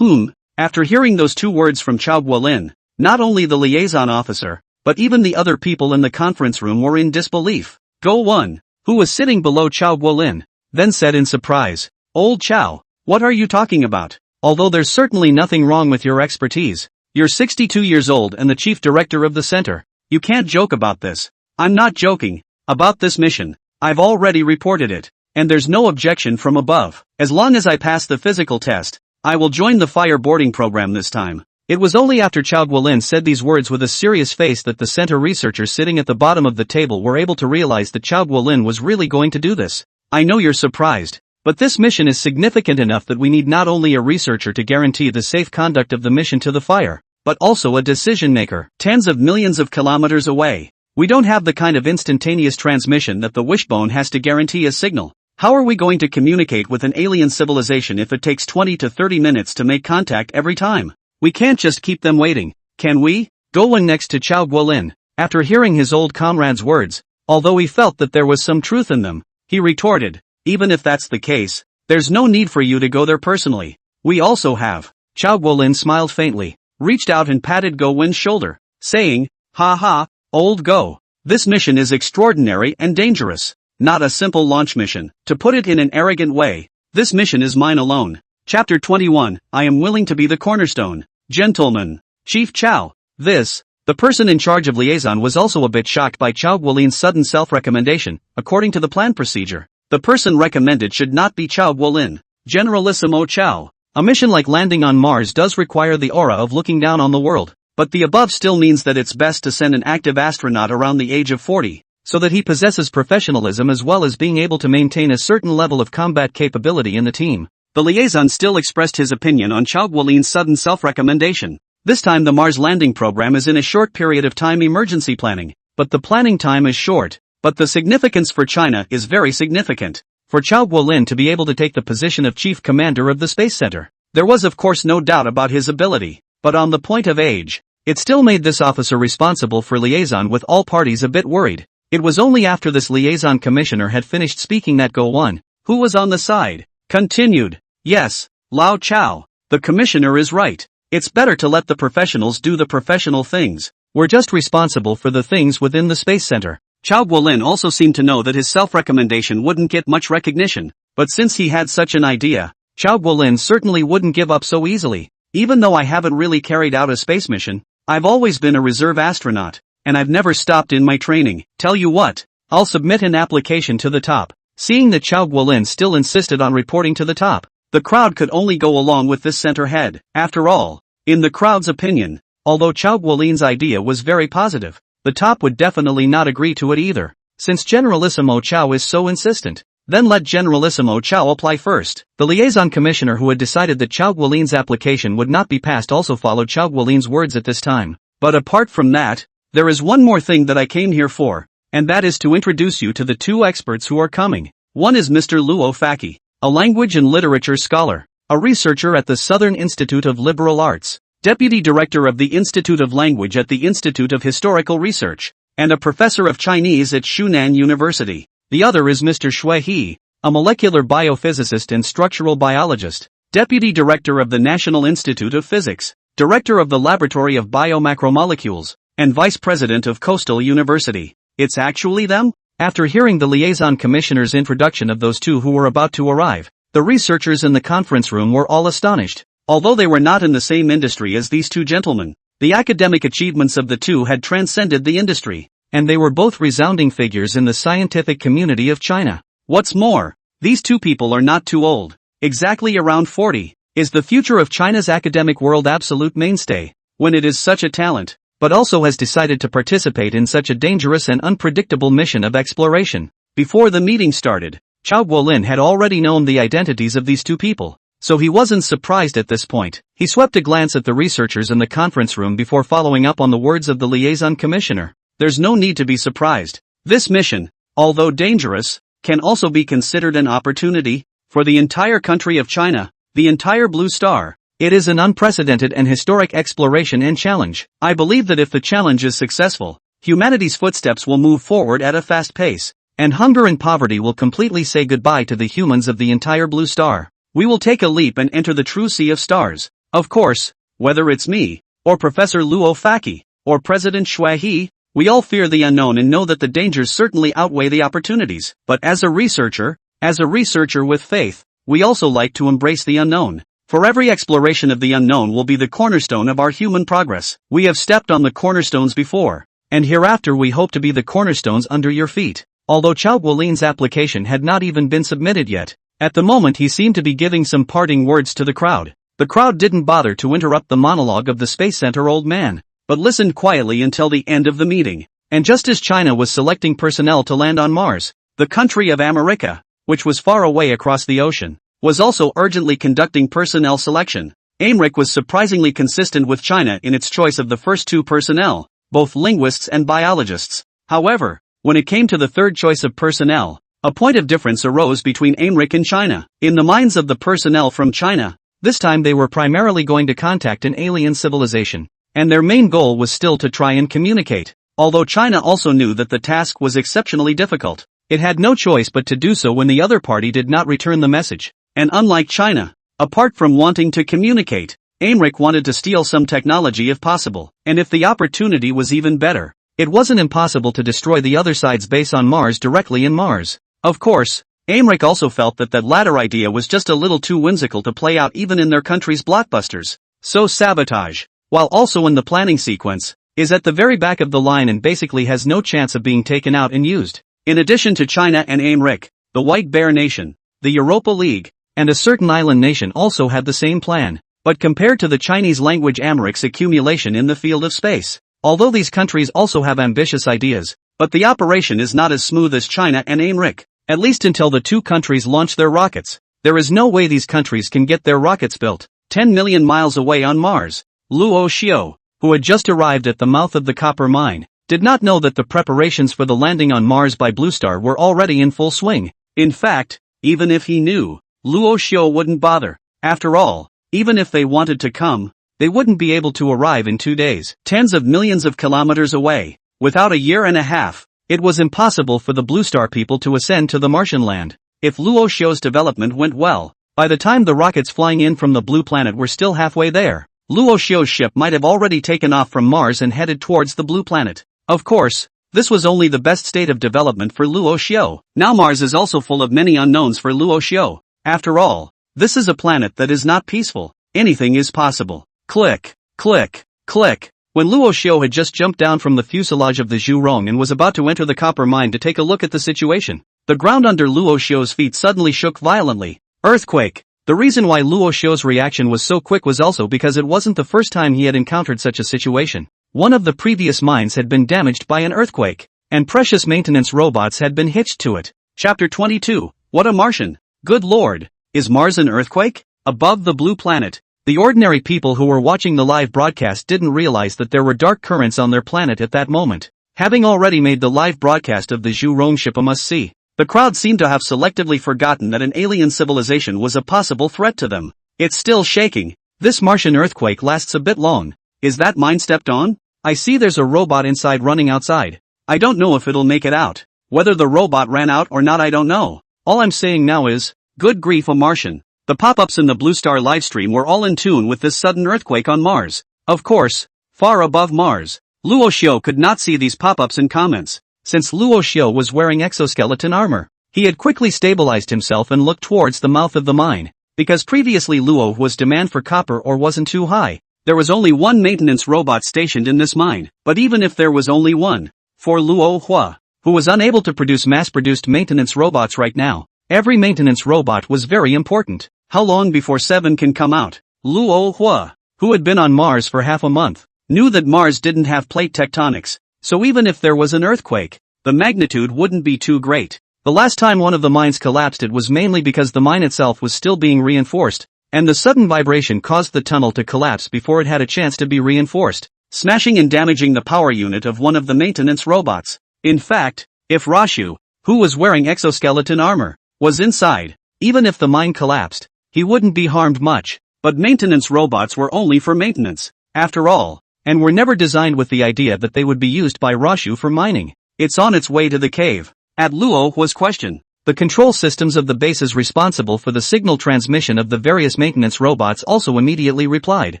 After hearing those two words from Chao Guolin, not only the liaison officer, but even the other people in the conference room were in disbelief. Go One, who was sitting below Chao Guolin, then said in surprise, "Old Chao, what are you talking about? Although there's certainly nothing wrong with your expertise, you're 62 years old and the chief director of the center. You can't joke about this." "I'm not joking. About this mission, I've already reported it, and there's no objection from above. As long as I pass the physical test, I will join the fire boarding program this time." It was only after Chao Guolin said these words with a serious face that the center researchers sitting at the bottom of the table were able to realize that Chao Guolin was really going to do this. "I know you're surprised, but this mission is significant enough that we need not only a researcher to guarantee the safe conduct of the mission to the fire, but also a decision maker tens of millions of kilometers away. We don't have the kind of instantaneous transmission that the wishbone has to guarantee a signal. How are we going to communicate with an alien civilization if it takes 20 to 30 minutes to make contact every time? We can't just keep them waiting, can we?" Going next to Chao Guolin, after hearing his old comrade's words, although he felt that there was some truth in them, he retorted, "Even if that's the case, there's no need for you to go there personally. We also have." Chao Guolin smiled faintly, reached out and patted Go Win's shoulder, saying, "Ha ha, old Go. This mission is extraordinary and dangerous. Not a simple launch mission, to put it in an arrogant way. This mission is mine alone." Chapter 21, I am willing to be the cornerstone. Gentlemen, Chief Chao, the person in charge of liaison was also a bit shocked by Chao Guolin's sudden self-recommendation. According to the plan procedure, the person recommended should not be Chao Guolin. Generalissimo Chao. A mission like landing on Mars does require the aura of looking down on the world, but the above still means that it's best to send an active astronaut around the age of 40, so that he possesses professionalism as well as being able to maintain a certain level of combat capability in the team. The liaison still expressed his opinion on Chao Guolin's sudden self-recommendation. This time the Mars landing program is in a short period of time emergency planning, but the planning time is short, but the significance for China is very significant. For Chao Guolin to be able to take the position of chief commander of the Space Center, there was of course no doubt about his ability, but on the point of age, it still made this officer responsible for liaison with all parties a bit worried. It was only after this liaison commissioner had finished speaking that Go One, who was on the side, continued. "Yes, Lao Chao, the commissioner is right. It's better to let the professionals do the professional things. We're just responsible for the things within the Space Center." Chao Guolin also seemed to know that his self-recommendation wouldn't get much recognition, but since he had such an idea, Chao Guolin certainly wouldn't give up so easily. "Even though I haven't really carried out a space mission, I've always been a reserve astronaut, and I've never stopped in my training. Tell you what, I'll submit an application to the top." Seeing that Chao Guolin still insisted on reporting to the top, the crowd could only go along with this center head. After all, in the crowd's opinion, although Chao Guolin's idea was very positive, the top would definitely not agree to it either. Since Generalissimo Chao is so insistent, then let Generalissimo Chao apply first. The liaison commissioner who had decided that Chao Guolin's application would not be passed also followed Chao Guolin's words at this time. "But apart from that, there is one more thing that I came here for, and that is to introduce you to the two experts who are coming. One is Mr. Luo Faki, a language and literature scholar, a researcher at the Southern Institute of Liberal Arts, deputy director of the Institute of Language at the Institute of Historical Research, and a professor of Chinese at Shunan University. The other is Mr. Shui He, a molecular biophysicist and structural biologist, deputy director of the National Institute of Physics, director of the Laboratory of Biomacromolecules, and vice president of Coastal University." It's actually them? After hearing the liaison commissioner's introduction of those two who were about to arrive, the researchers in the conference room were all astonished. Although they were not in the same industry as these two gentlemen, The academic achievements of the two had transcended the industry, and they were both resounding figures in the scientific community of China. What's more, these two people are not too old. Exactly around 40. Is the future of China's academic world absolute mainstay, when it is such a talent, but also has decided to participate in such a dangerous and unpredictable mission of exploration. Before the meeting started, Chao Guolin had already known the identities of these two people, so he wasn't surprised at this point. He swept a glance at the researchers in the conference room before following up on the words of the liaison commissioner. There's no need to be surprised. This mission, although dangerous, can also be considered an opportunity for the entire country of China, the entire Blue Star. It is an unprecedented and historic exploration and challenge. I believe that if the challenge is successful, humanity's footsteps will move forward at a fast pace, and hunger and poverty will completely say goodbye to the humans of the entire Blue Star. We will take a leap and enter the true sea of stars. Of course, whether it's me, or Professor Luo Faki, or President Shui He, we all fear the unknown and know that the dangers certainly outweigh the opportunities. But as a researcher with faith, we also like to embrace the unknown. For every exploration of the unknown will be the cornerstone of our human progress. We have stepped on the cornerstones before, and hereafter we hope to be the cornerstones under your feet. Although Chao Guolin's application had not even been submitted yet, at the moment he seemed to be giving some parting words to the crowd. The crowd didn't bother to interrupt the monologue of the Space Center old man, but listened quietly until the end of the meeting. And just as China was selecting personnel to land on Mars, the country of America, which was far away across the ocean, was also urgently conducting personnel selection. America was surprisingly consistent with China in its choice of the first two personnel, both linguists and biologists. However, when it came to the third choice of personnel, a point of difference arose between America and China. In the minds of the personnel from China, this time they were primarily going to contact an alien civilization, and their main goal was still to try and communicate. Although China also knew that the task was exceptionally difficult, it had no choice but to do so when the other party did not return the message. And unlike China, apart from wanting to communicate, America wanted to steal some technology if possible. And if the opportunity was even better, it wasn't impossible to destroy the other side's base on Mars directly in Mars. Of course, America also felt that latter idea was just a little too whimsical to play out even in their country's blockbusters. So sabotage, while also in the planning sequence, is at the very back of the line and basically has no chance of being taken out and used. In addition to China and America, the White Bear Nation, the Europa League, and a certain island nation also had the same plan. But compared to the Chinese language America's accumulation in the field of space, although these countries also have ambitious ideas, but the operation is not as smooth as China and America. At least until the two countries launch their rockets, there is no way these countries can get their rockets built 10 million miles away on Mars. Luo Xiao, who had just arrived at the mouth of the copper mine, did not know that the preparations for the landing on Mars by Blue Star were already in full swing. In fact, even if he knew, Luo Xiao wouldn't bother. After all, even if they wanted to come, they wouldn't be able to arrive in 2 days. Tens of millions of kilometers away, without a year and a half, it was impossible for the Blue Star people to ascend to the Martian land. If Luo Xiao's development went well, by the time the rockets flying in from the Blue Planet were still halfway there, Luo Xiao's ship might have already taken off from Mars and headed towards the Blue Planet. Of course, this was only the best state of development for Luo Xiao. Now Mars is also full of many unknowns for Luo Xiao. After all, this is a planet that is not peaceful. Anything is possible. Click, click, click. When Luo Xiao had just jumped down from the fuselage of the Zhu Rong and was about to enter the copper mine to take a look at the situation, the ground under Luo Xiao's feet suddenly shook violently. Earthquake. The reason why Luo Xiao's reaction was so quick was also because it wasn't the first time he had encountered such a situation. One of the previous mines had been damaged by an earthquake, and precious maintenance robots had been hitched to it. Chapter 22. What a Martian. Good Lord. Is Mars an earthquake? Above the Blue Planet, the ordinary people who were watching the live broadcast didn't realize that there were dark currents on their planet at that moment. Having already made the live broadcast of the Zhu Rong ship a must-see, the crowd seemed to have selectively forgotten that an alien civilization was a possible threat to them. It's still shaking. This Martian earthquake lasts a bit long. Is that mine stepped on? I see there's a robot inside running outside. I don't know if it'll make it out. Whether the robot ran out or not I don't know. All I'm saying now is, good grief, a Martian. The pop-ups in the Blue Star livestream were all in tune with this sudden earthquake on Mars. Of course, far above Mars, Luo Xiao could not see these pop-ups in comments. Since Luo Xiao was wearing exoskeleton armor, he had quickly stabilized himself and looked towards the mouth of the mine. Because previously Luo's demand for copper ore wasn't too high, There was only one maintenance robot stationed in this mine, but even if there was only one, for Luo Hua, who was unable to produce mass-produced maintenance robots right now, every maintenance robot was very important. How long before 7 can come out? Luo Hua, who had been on Mars for half a month, knew that Mars didn't have plate tectonics, so even if there was an earthquake, the magnitude wouldn't be too great. The last time one of the mines collapsed, it was mainly because the mine itself was still being reinforced, and the sudden vibration caused the tunnel to collapse before it had a chance to be reinforced, smashing and damaging the power unit of one of the maintenance robots. In fact, if Rashu, who was wearing exoskeleton armor, was inside, even if the mine collapsed, he wouldn't be harmed much. But maintenance robots were only for maintenance, after all, and were never designed with the idea that they would be used by Rashu for mining. It's on its way to the cave. At Luo Hua's question, the control systems of the bases responsible for the signal transmission of the various maintenance robots also immediately replied.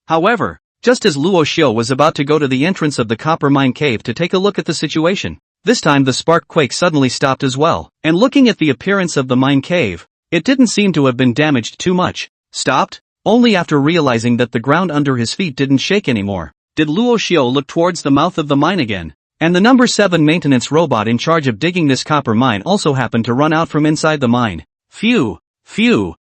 However, just as Luo Xiu was about to go to the entrance of the copper mine cave to take a look at the situation, this time the spark quake suddenly stopped as well, and looking at the appearance of the mine cave, it didn't seem to have been damaged too much. Stopped? Only after realizing that the ground under his feet didn't shake anymore, did Luo Xiu look towards the mouth of the mine again. And the number 7 maintenance robot in charge of digging this copper mine also happened to run out from inside the mine. Phew.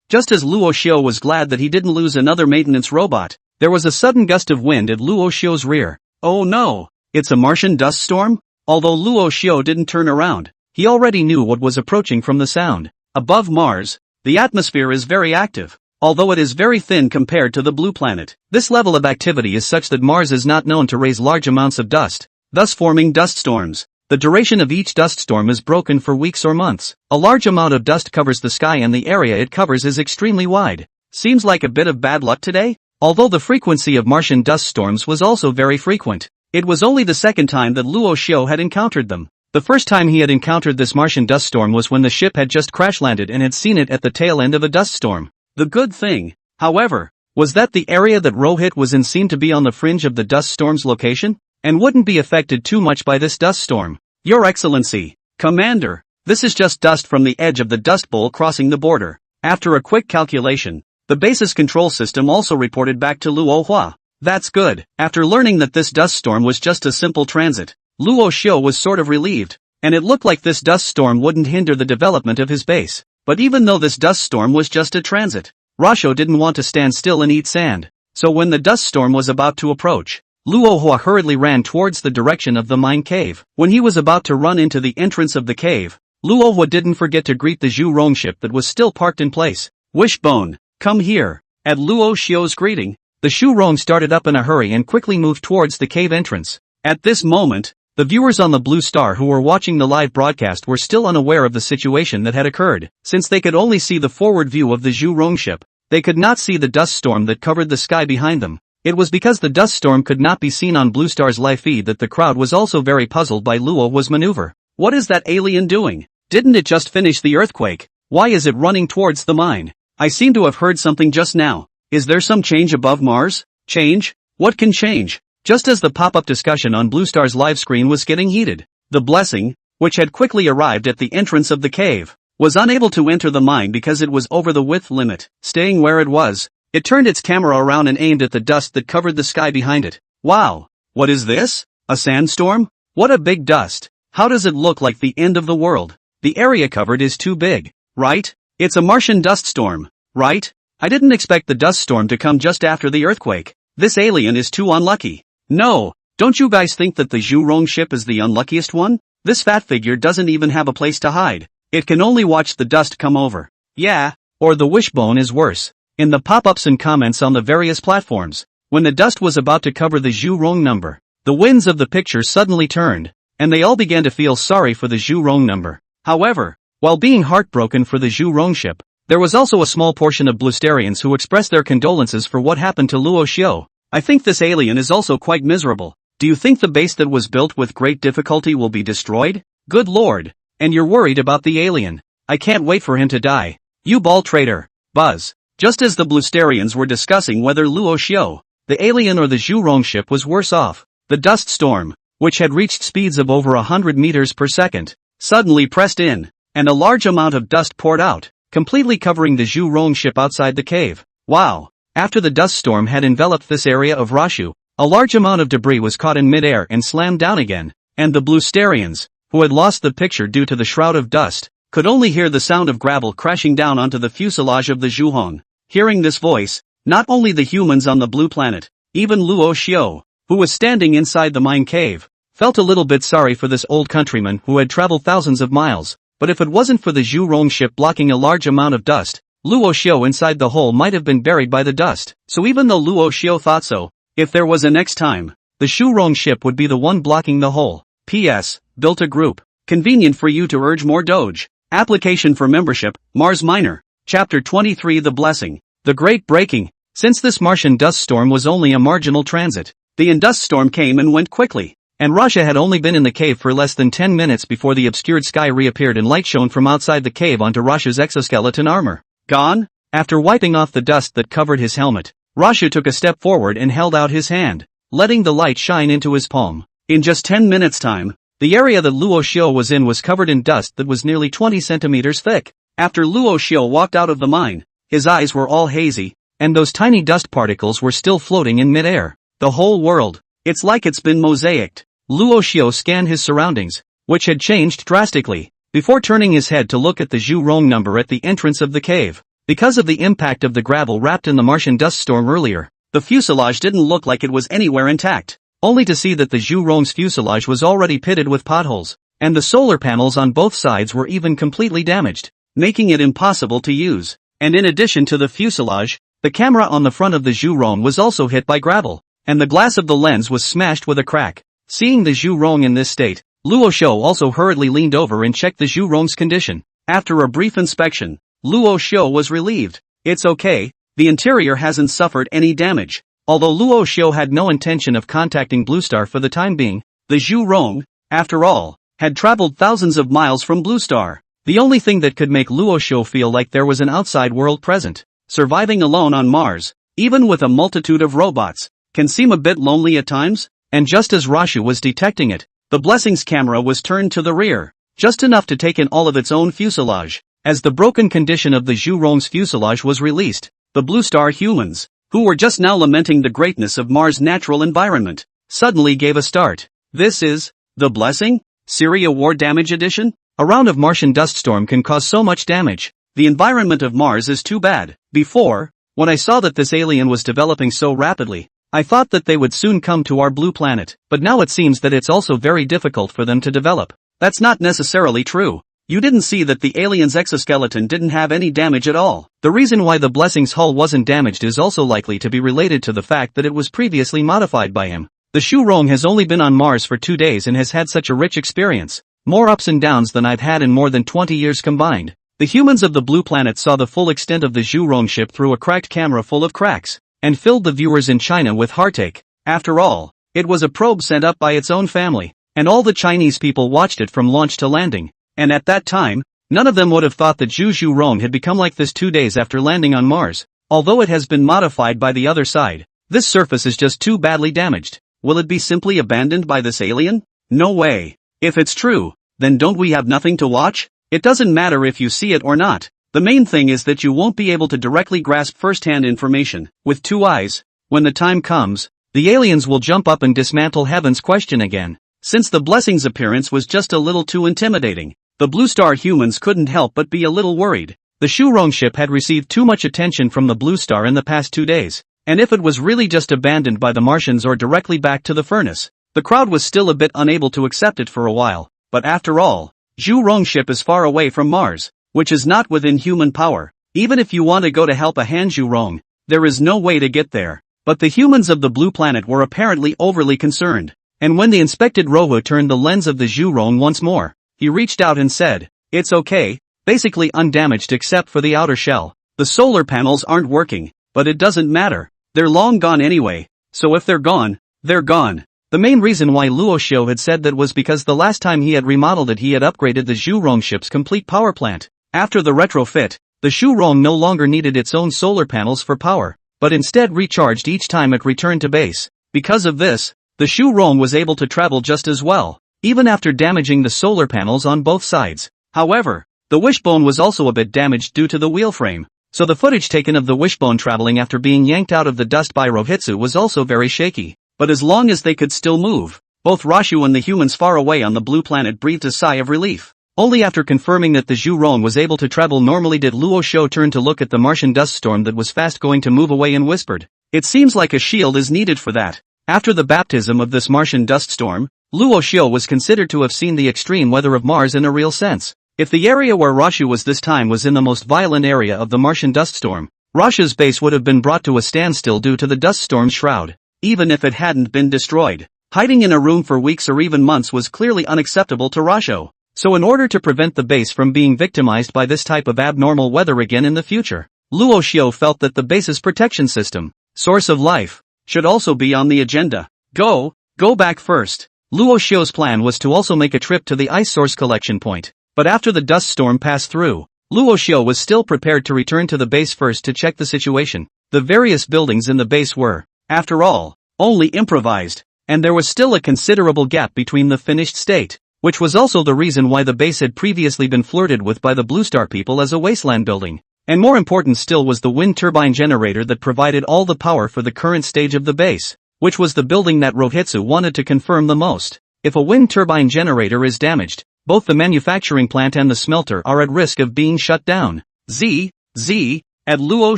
Just as Luo Xiu was glad that he didn't lose another maintenance robot, there was a sudden gust of wind at Luo Xiu's rear. Oh no! It's a Martian dust storm? Although Luo Xiu didn't turn around, he already knew what was approaching from the sound. Above Mars, the atmosphere is very active, although it is very thin compared to the blue planet. This level of activity is such that Mars is not known to raise large amounts of dust, thus forming dust storms. The duration of each dust storm is broken for weeks or months. A large amount of dust covers the sky and the area it covers is extremely wide. Seems like a bit of bad luck today? Although the frequency of Martian dust storms was also very frequent, it was only the second time that Luo Xiu had encountered them. The first time he had encountered this Martian dust storm was when the ship had just crash-landed and had seen it at the tail end of a dust storm. The good thing, however, was that the area that Rohit was in seemed to be on the fringe of the dust storm's location, and wouldn't be affected too much by this dust storm. Your Excellency, Commander, this is just dust from the edge of the dust bowl crossing the border. After a quick calculation, the base's control system also reported back to Luo Hua. That's good. After learning that this dust storm was just a simple transit, Luo Xiu was sort of relieved, and it looked like this dust storm wouldn't hinder the development of his base. But even though this dust storm was just a transit, Rashu didn't want to stand still and eat sand. So when the dust storm was about to approach, Luo Hua hurriedly ran towards the direction of the mine cave. When he was about to run into the entrance of the cave, Luo Hua didn't forget to greet the Zhu Rong ship that was still parked in place. Wishbone, come here. At Luo Xiu's greeting, the Zhu Rong started up in a hurry and quickly moved towards the cave entrance. At this moment, the viewers on the Blue Star who were watching the live broadcast were still unaware of the situation that had occurred. Since they could only see the forward view of the Zhu Rong ship, they could not see the dust storm that covered the sky behind them. It was because the dust storm could not be seen on Blue Star's live feed that the crowd was also very puzzled by Luo Hua's maneuver. What is that alien doing? Didn't it just finish the earthquake? Why is it running towards the mine? I seem to have heard something just now. Is there some change above Mars? Change? What can change? Just as the pop-up discussion on Blue Star's live screen was getting heated, the blessing, which had quickly arrived at the entrance of the cave, was unable to enter the mine because it was over the width limit. Staying where it was, it turned its camera around and aimed at the dust that covered the sky behind it. Wow! What is this? A sandstorm? What a big dust! How does it look like the end of the world? The area covered is too big, right? It's a Martian dust storm, right? I didn't expect the dust storm to come just after the earthquake. This alien is too unlucky. No, don't you guys think that the Zhu Rong ship is the unluckiest one? This fat figure doesn't even have a place to hide. It can only watch the dust come over. Yeah, or the wishbone is worse. In the pop-ups and comments on the various platforms, when the dust was about to cover the Zhu Rong number, the winds of the picture suddenly turned, and they all began to feel sorry for the Zhu Rong number. However, while being heartbroken for the Zhu Rong ship, there was also a small portion of Bluestarians who expressed their condolences for what happened to Luo Xiu. I think this alien is also quite miserable. Do you think the base that was built with great difficulty will be destroyed? Good lord. And you're worried about the alien. I can't wait for him to die. You ball traitor. Buzz. Just as the Bluestarians were discussing whether Luo Xiu, the alien or the Zhu Rong ship was worse off, the dust storm, which had reached speeds of over 100 meters per second, suddenly pressed in, and a large amount of dust poured out, completely covering the Zhu Rong ship outside the cave. Wow. After the dust storm had enveloped this area of Rashu, a large amount of debris was caught in midair and slammed down again, and the Bluestarians, who had lost the picture due to the shroud of dust, could only hear the sound of gravel crashing down onto the fuselage of the Zhuhong. Hearing this voice, not only the humans on the blue planet, even Luo Xiao, who was standing inside the mine cave, felt a little bit sorry for this old countryman who had traveled thousands of miles, but if it wasn't for the Zhu Rong ship blocking a large amount of dust, Luo Xiao inside the hole might have been buried by the dust. So even though Luo Xiao thought so, if there was a next time, the Zhu Rong ship would be the one blocking the hole. P.S. Built a group. Convenient for you to urge more Doge. Application for membership, Mars Minor. Chapter 23 The Blessing. The Great Breaking. Since this Martian dust storm was only a marginal transit, the dust storm came and went quickly, and Rasha had only been in the cave for less than 10 minutes before the obscured sky reappeared and light shone from outside the cave onto Rasha's exoskeleton armor. Gone? After wiping off the dust that covered his helmet, Rasha took a step forward and held out his hand, letting the light shine into his palm. In just 10 minutes' time, the area that Luo Xiao was in was covered in dust that was nearly 20 centimeters thick. After Luo Xiao walked out of the mine, his eyes were all hazy, and those tiny dust particles were still floating in midair. The whole world, it's like it's been mosaicked. Luo Xiao scanned his surroundings, which had changed drastically, before turning his head to look at the Zhu Rong number at the entrance of the cave. Because of the impact of the gravel wrapped in the Martian dust storm earlier, the fuselage didn't look like it was anywhere intact, only to see that the Zhu Rong's fuselage was already pitted with potholes, and the solar panels on both sides were even completely damaged, making it impossible to use. And in addition to the fuselage, the camera on the front of the Zhu Rong was also hit by gravel, and the glass of the lens was smashed with a crack. Seeing the Zhu Rong in this state, Luo Xiao also hurriedly leaned over and checked the Zhu Rong's condition. After a brief inspection, Luo Xiao was relieved. It's okay, the interior hasn't suffered any damage. Although Luo Xiao had no intention of contacting Blue Star for the time being, the Zhu Rong, after all, had traveled thousands of miles from Blue Star. The only thing that could make Luo Xiao feel like there was an outside world present, surviving alone on Mars, even with a multitude of robots, can seem a bit lonely at times. And just as Rashu was detecting it, the Blessings camera was turned to the rear, just enough to take in all of its own fuselage. As the broken condition of the Zhu Rong's fuselage was released, the Blue Star humans, who were just now lamenting the greatness of Mars' natural environment, suddenly gave a start. This is The Blessing? Syria War Damage Edition? A round of Martian dust storm can cause so much damage. The environment of Mars is too bad. Before, when I saw that this alien was developing so rapidly, I thought that they would soon come to our blue planet, but now it seems that it's also very difficult for them to develop. That's not necessarily true. You didn't see that the alien's exoskeleton didn't have any damage at all. The reason why the Blessing's hull wasn't damaged is also likely to be related to the fact that it was previously modified by him. The Zhu Rong has only been on Mars for 2 days and has had such a rich experience, more ups and downs than I've had in more than 20 years combined. The humans of the blue planet saw the full extent of the Zhu Rong ship through a cracked camera full of cracks, and filled the viewers in China with heartache. After all, it was a probe sent up by its own family, and all the Chinese people watched it from launch to landing. And at that time, none of them would have thought that Zhu Rong had become like this 2 days after landing on Mars. Although it has been modified by the other side, this surface is just too badly damaged. Will it be simply abandoned by this alien? No way. If it's true, then don't we have nothing to watch? It doesn't matter if you see it or not. The main thing is that you won't be able to directly grasp first-hand information. With 2 eyes, when the time comes, the aliens will jump up and dismantle Heaven's question again. Since the Blessing's appearance was just a little too intimidating, the Blue Star humans couldn't help but be a little worried. The Zhu Rong ship had received too much attention from the Blue Star in the past 2 days, and if it was really just abandoned by the Martians or directly back to the furnace, the crowd was still a bit unable to accept it for a while. But after all, Zhu Rong ship is far away from Mars, which is not within human power. Even if you want to go to help a Han Zhu Rong, there is no way to get there. But the humans of the blue planet were apparently overly concerned, and when the inspected rover turned the lens of the Zhu Rong once more, he reached out and said, "It's okay, basically undamaged except for the outer shell. The solar panels aren't working, but it doesn't matter. They're long gone anyway, so if they're gone, they're gone." The main reason why Luo Xiao had said that was because the last time he had remodeled it he had upgraded the Zhu Rong ship's complete power plant. After the retrofit, the Zhu Rong no longer needed its own solar panels for power, but instead recharged each time it returned to base. Because of this, the Zhu Rong was able to travel just as well, even after damaging the solar panels on both sides. However, the wishbone was also a bit damaged due to the wheel frame, so the footage taken of the wishbone traveling after being yanked out of the dust by Rohitsu was also very shaky. But as long as they could still move, both Rashu and the humans far away on the blue planet breathed a sigh of relief. Only after confirming that the Zhu Rong was able to travel normally did Luo Xiu turn to look at the Martian dust storm that was fast going to move away and whispered, "It seems like a shield is needed for that." After the baptism of this Martian dust storm, Luo Xiu was considered to have seen the extreme weather of Mars in a real sense. If the area where Rashu was this time was in the most violent area of the Martian dust storm, Rashu's base would have been brought to a standstill due to the dust storm's shroud, even if it hadn't been destroyed. Hiding in a room for weeks or even months was clearly unacceptable to Rashu. So in order to prevent the base from being victimized by this type of abnormal weather again in the future, Luo Xiu felt that the base's protection system, source of life, should also be on the agenda. Go back first. Luo Xiu's plan was to also make a trip to the ice source collection point, but after the dust storm passed through, Luo Xiu was still prepared to return to the base first to check the situation. The various buildings in the base were, after all, only improvised, and there was still a considerable gap between the finished state, which was also the reason why the base had previously been flirted with by the Blue Star people as a wasteland building. And more important still was the wind turbine generator that provided all the power for the current stage of the base, which was the building that Rohitsu wanted to confirm the most. If a wind turbine generator is damaged, both the manufacturing plant and the smelter are at risk of being shut down. At Luo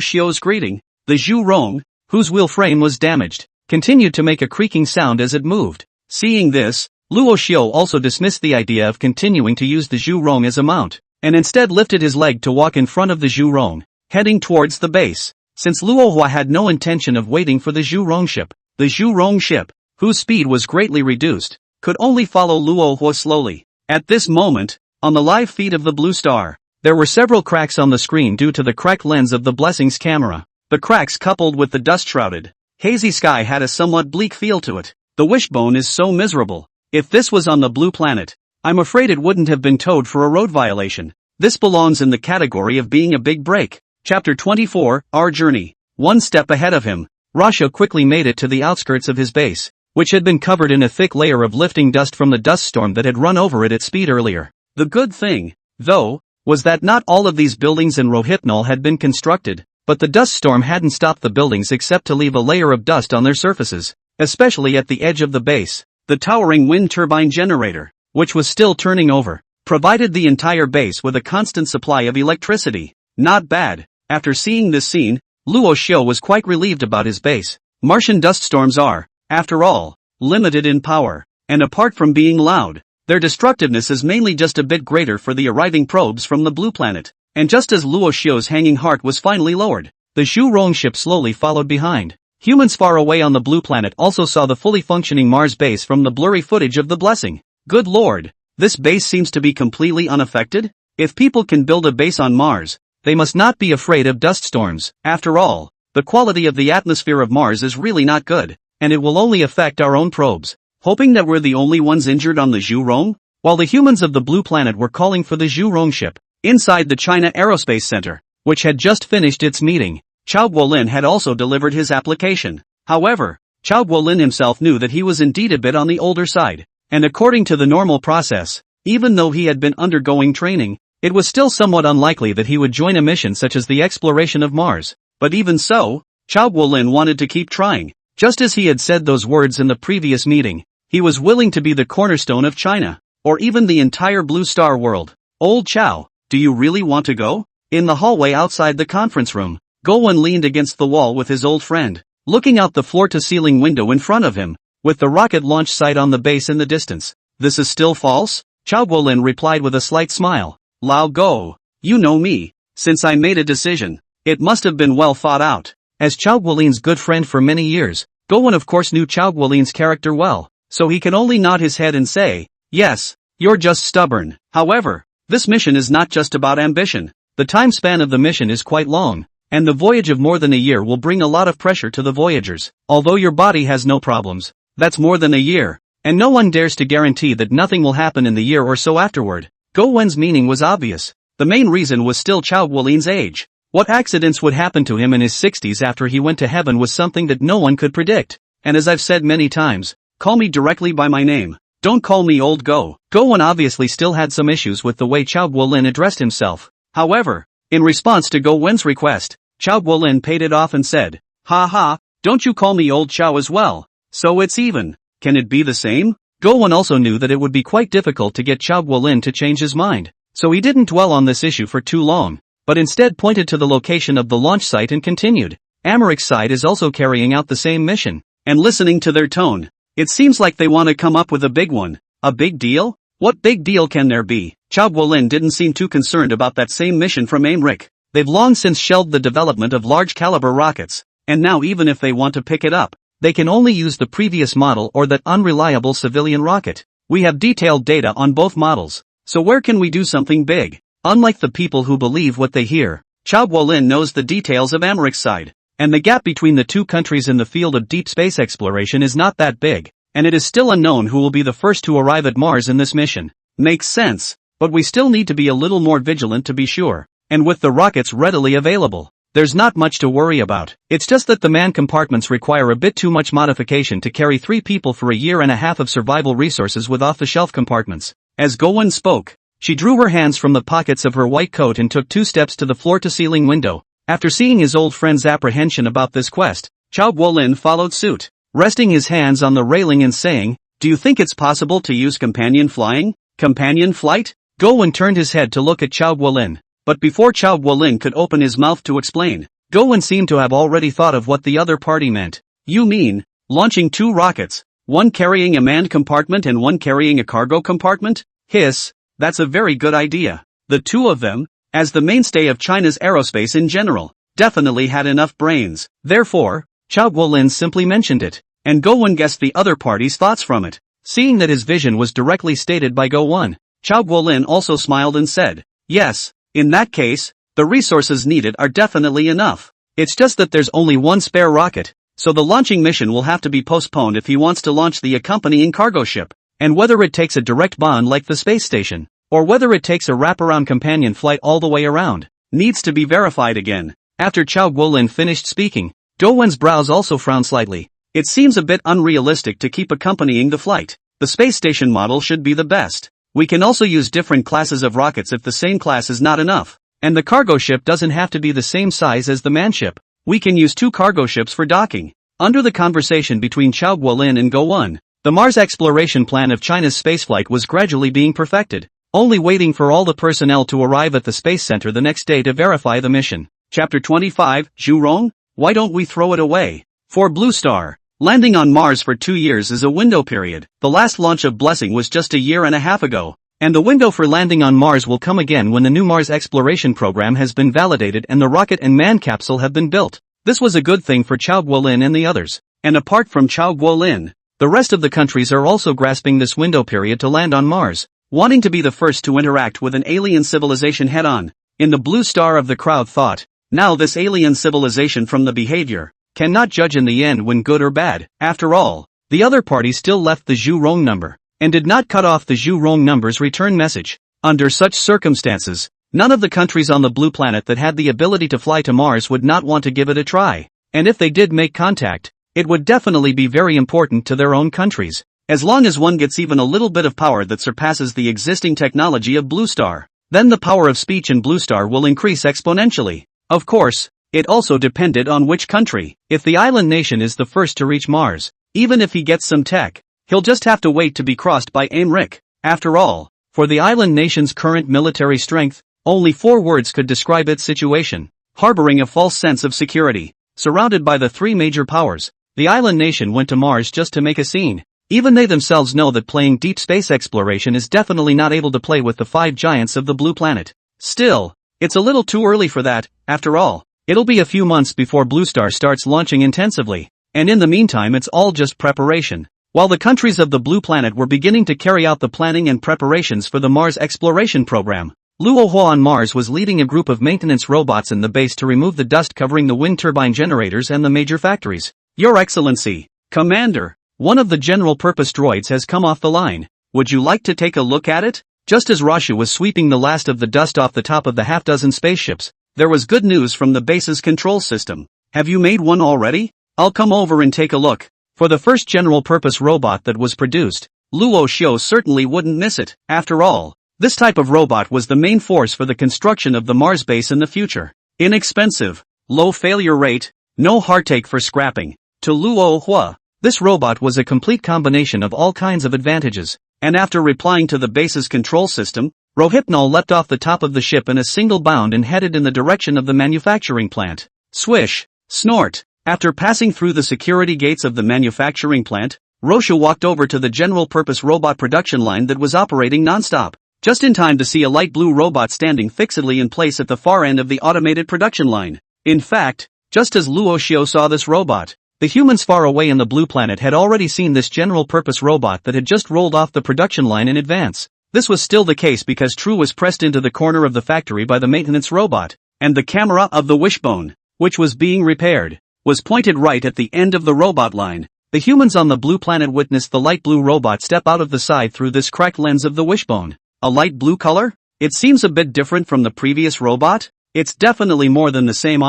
Xiu's greeting, the Zhu Rong, whose wheel frame was damaged, continued to make a creaking sound as it moved. Seeing this, Luo Xiu also dismissed the idea of continuing to use the Zhu Rong as a mount, and instead lifted his leg to walk in front of the Zhu Rong, heading towards the base. Since Luo Hua had no intention of waiting for the Zhu Rong ship, the Zhu Rong ship, whose speed was greatly reduced, could only follow Luo Hua slowly. At this moment, on the live feed of the Blue Star, there were several cracks on the screen due to the cracked lens of the Blessings camera. The cracks coupled with the dust-shrouded, hazy sky had a somewhat bleak feel to it. The wishbone is so miserable. If this was on the blue planet, I'm afraid it wouldn't have been towed for a road violation. This belongs in the category of being a big break. Chapter 24, Our Journey. One step ahead of him, Rashu quickly made it to the outskirts of his base, which had been covered in a thick layer of lifting dust from the dust storm that had run over it at speed earlier. The good thing, though, was that not all of these buildings in Rohypnol had been constructed, but the dust storm hadn't stopped the buildings except to leave a layer of dust on their surfaces, especially at the edge of the base. The towering wind turbine generator, which was still turning over, provided the entire base with a constant supply of electricity. Not bad. After seeing this scene, Luo Xiu was quite relieved about his base. Martian dust storms are, after all, limited in power, and apart from being loud, their destructiveness is mainly just a bit greater for the arriving probes from the blue planet. And just as Luo Xiu's hanging heart was finally lowered, the Zhu Rong ship slowly followed behind. Humans far away on the blue planet also saw the fully functioning Mars base from the blurry footage of the Blessing. Good lord, this base seems to be completely unaffected? If people can build a base on Mars, they must not be afraid of dust storms. After all, the quality of the atmosphere of Mars is really not good, and it will only affect our own probes. Hoping that we're the only ones injured on the Zhu Rong? While the humans of the blue planet were calling for the Zhu Rong ship, inside the China Aerospace Center, which had just finished its meeting, Chao Guolin had also delivered his application. However, Chao Guolin himself knew that he was indeed a bit on the older side, and according to the normal process, even though he had been undergoing training, it was still somewhat unlikely that he would join a mission such as the exploration of Mars. But even so, Chao Guolin wanted to keep trying. Just as he had said those words in the previous meeting, he was willing to be the cornerstone of China, or even the entire Blue Star world. Old Chao, do you really want to go? In the hallway outside the conference room, Gowen leaned against the wall with his old friend, looking out the floor-to-ceiling window in front of him, with the rocket launch site on the base in the distance. This is still false? Chao Guolin replied with a slight smile. Lao Go, you know me. Since I made a decision, it must have been well thought out. As Chao Guolin's good friend for many years, Gowen of course knew Chao Guolin's character well, so he could only nod his head and say, yes, you're just stubborn. However, this mission is not just about ambition. The time span of the mission is quite long, and the voyage of more than a year will bring a lot of pressure to the voyagers. Although your body has no problems, that's more than a year, and no one dares to guarantee that nothing will happen in the year or so afterward. Gowen's meaning was obvious. The main reason was still Chao Guolin's age. What accidents would happen to him in his 60s after he went to heaven was something that no one could predict. And as I've said many times, call me directly by my name. Don't call me Old Go. Gowen obviously still had some issues with the way Chao Guolin addressed himself. However, In response to Go Wen's request, Chao Guolin paid it off and said, "Ha ha, don't you call me old Chao as well. So it's even. Can it be the same?" Go Wen also knew that it would be quite difficult to get Chao Guolin to change his mind, so he didn't dwell on this issue for too long, but instead pointed to the location of the launch site and continued. Americ's side is also carrying out the same mission, and listening to their tone, it seems like they want to come up with a big one. A big deal? What big deal can there be? Chao Guolin didn't seem too concerned about that same mission from Americ. They've long since shelved the development of large-caliber rockets, and now even if they want to pick it up, they can only use the previous model or that unreliable civilian rocket. We have detailed data on both models, so where can we do something big? Unlike the people who believe what they hear, Chao Guolin knows the details of Americ's side, and the gap between the two countries in the field of deep space exploration is not that big, and it is still unknown who will be the first to arrive at Mars in this mission. Makes sense, but we still need to be a little more vigilant to be sure, and with the rockets readily available, there's not much to worry about. It's just that the man compartments require a bit too much modification to carry 3 people for a year and a half of survival resources with off-the-shelf compartments. As Go Wen spoke, she drew her hands from the pockets of her white coat and took 2 steps to the floor-to-ceiling window. After seeing his old friend's apprehension about this quest, Chao Guolin followed suit, resting his hands on the railing and saying, "Do you think it's possible to use companion flying? Companion flight?" Go Wen turned his head to look at Chao Guolin. But before Chao Guolin could open his mouth to explain, Go Wen seemed to have already thought of what the other party meant. "You mean, launching 2 rockets, one carrying a manned compartment and one carrying a cargo compartment? Hiss, that's a very good idea." The 2 of them, as the mainstay of China's aerospace in general, definitely had enough brains. Therefore, Chao Guolin simply mentioned it, and Go Wen guessed the other party's thoughts from it. Seeing that his vision was directly stated by Go Wen, Chao Guolin also smiled and said, "Yes. In that case, the resources needed are definitely enough. It's just that there's only one spare rocket, so the launching mission will have to be postponed if he wants to launch the accompanying cargo ship, and whether it takes a direct bond like the space station, or whether it takes a wraparound companion flight all the way around, needs to be verified again." After Chao Guolin finished speaking, Go Wen's brows also frowned slightly. It seems a bit unrealistic to keep accompanying the flight. The space station model should be the best. We can also use different classes of rockets if the same class is not enough, and the cargo ship doesn't have to be the same size as the man ship. We can use 2 cargo ships for docking. Under the conversation between Chao Guolin and Go Wen, the Mars exploration plan of China's spaceflight was gradually being perfected, only waiting for all the personnel to arrive at the space center the next day to verify the mission. Chapter 25, Zhu Rong, why don't we throw it away? For Blue Star, landing on Mars for 2 years is a window period. The last launch of Blessing was just a year and a half ago, and the window for landing on Mars will come again when the new Mars exploration program has been validated and the rocket and man capsule have been built. This was a good thing for Chao Guolin and the others, and apart from Chao Guolin, the rest of the countries are also grasping this window period to land on Mars, wanting to be the first to interact with an alien civilization head-on. In the Blue Star of the crowd thought, now this alien civilization from the behavior cannot judge in the end when good or bad. After all, the other party still left the Zhu Rong number, and did not cut off the Zhu Rong number's return message. Under such circumstances, none of the countries on the blue planet that had the ability to fly to Mars would not want to give it a try, and if they did make contact, it would definitely be very important to their own countries. As long as one gets even a little bit of power that surpasses the existing technology of Blue Star, then the power of speech in Blue Star will increase exponentially. Of course, it also depended on which country. If the island nation is the first to reach Mars, even if he gets some tech, he'll just have to wait to be crossed by Americ. After all, for the island nation's current military strength, only 4 words could describe its situation. Harboring a false sense of security, surrounded by the 3 major powers, the island nation went to Mars just to make a scene. Even they themselves know that playing deep space exploration is definitely not able to play with the 5 giants of the blue planet. Still, it's a little too early for that. After all, it'll be a few months before Blue Star starts launching intensively, and in the meantime it's all just preparation. While the countries of the blue planet were beginning to carry out the planning and preparations for the Mars exploration program, Luo Hua on Mars was leading a group of maintenance robots in the base to remove the dust covering the wind turbine generators and the major factories. Your Excellency, Commander, one of the general-purpose droids has come off the line. Would you like to take a look at it? Just as Rashu was sweeping the last of the dust off the top of the half-dozen spaceships, there was good news from the base's control system. Have you made one already? I'll come over and take a look. For the first general-purpose robot that was produced, Luo Xiu certainly wouldn't miss it. After all, This type of robot was the main force for the construction of the Mars base in the future. Inexpensive, low failure rate, no heartache for scrapping. To Luo Hua, this robot was a complete combination of all kinds of advantages, and after replying to the base's control system, Rohypnol leapt off the top of the ship in a single bound and headed in the direction of the manufacturing plant. Swish, snort. After passing through the security gates of the manufacturing plant, Roshu walked over to the general-purpose robot production line that was operating non-stop, just in time to see a light blue robot standing fixedly in place at the far end of the automated production line. In fact, just as Luo Xiao saw this robot, the humans far away in the blue planet had already seen this general-purpose robot that had just rolled off the production line in advance. This was still the case because True was pressed into the corner of the factory by the maintenance robot, and the camera of the wishbone, which was being repaired, was pointed right at the end of the robot line. The humans on the blue planet witnessed the light blue robot step out of the side through this cracked lens of the wishbone. A light blue color? It seems a bit different from the previous robot? It's definitely more than the same.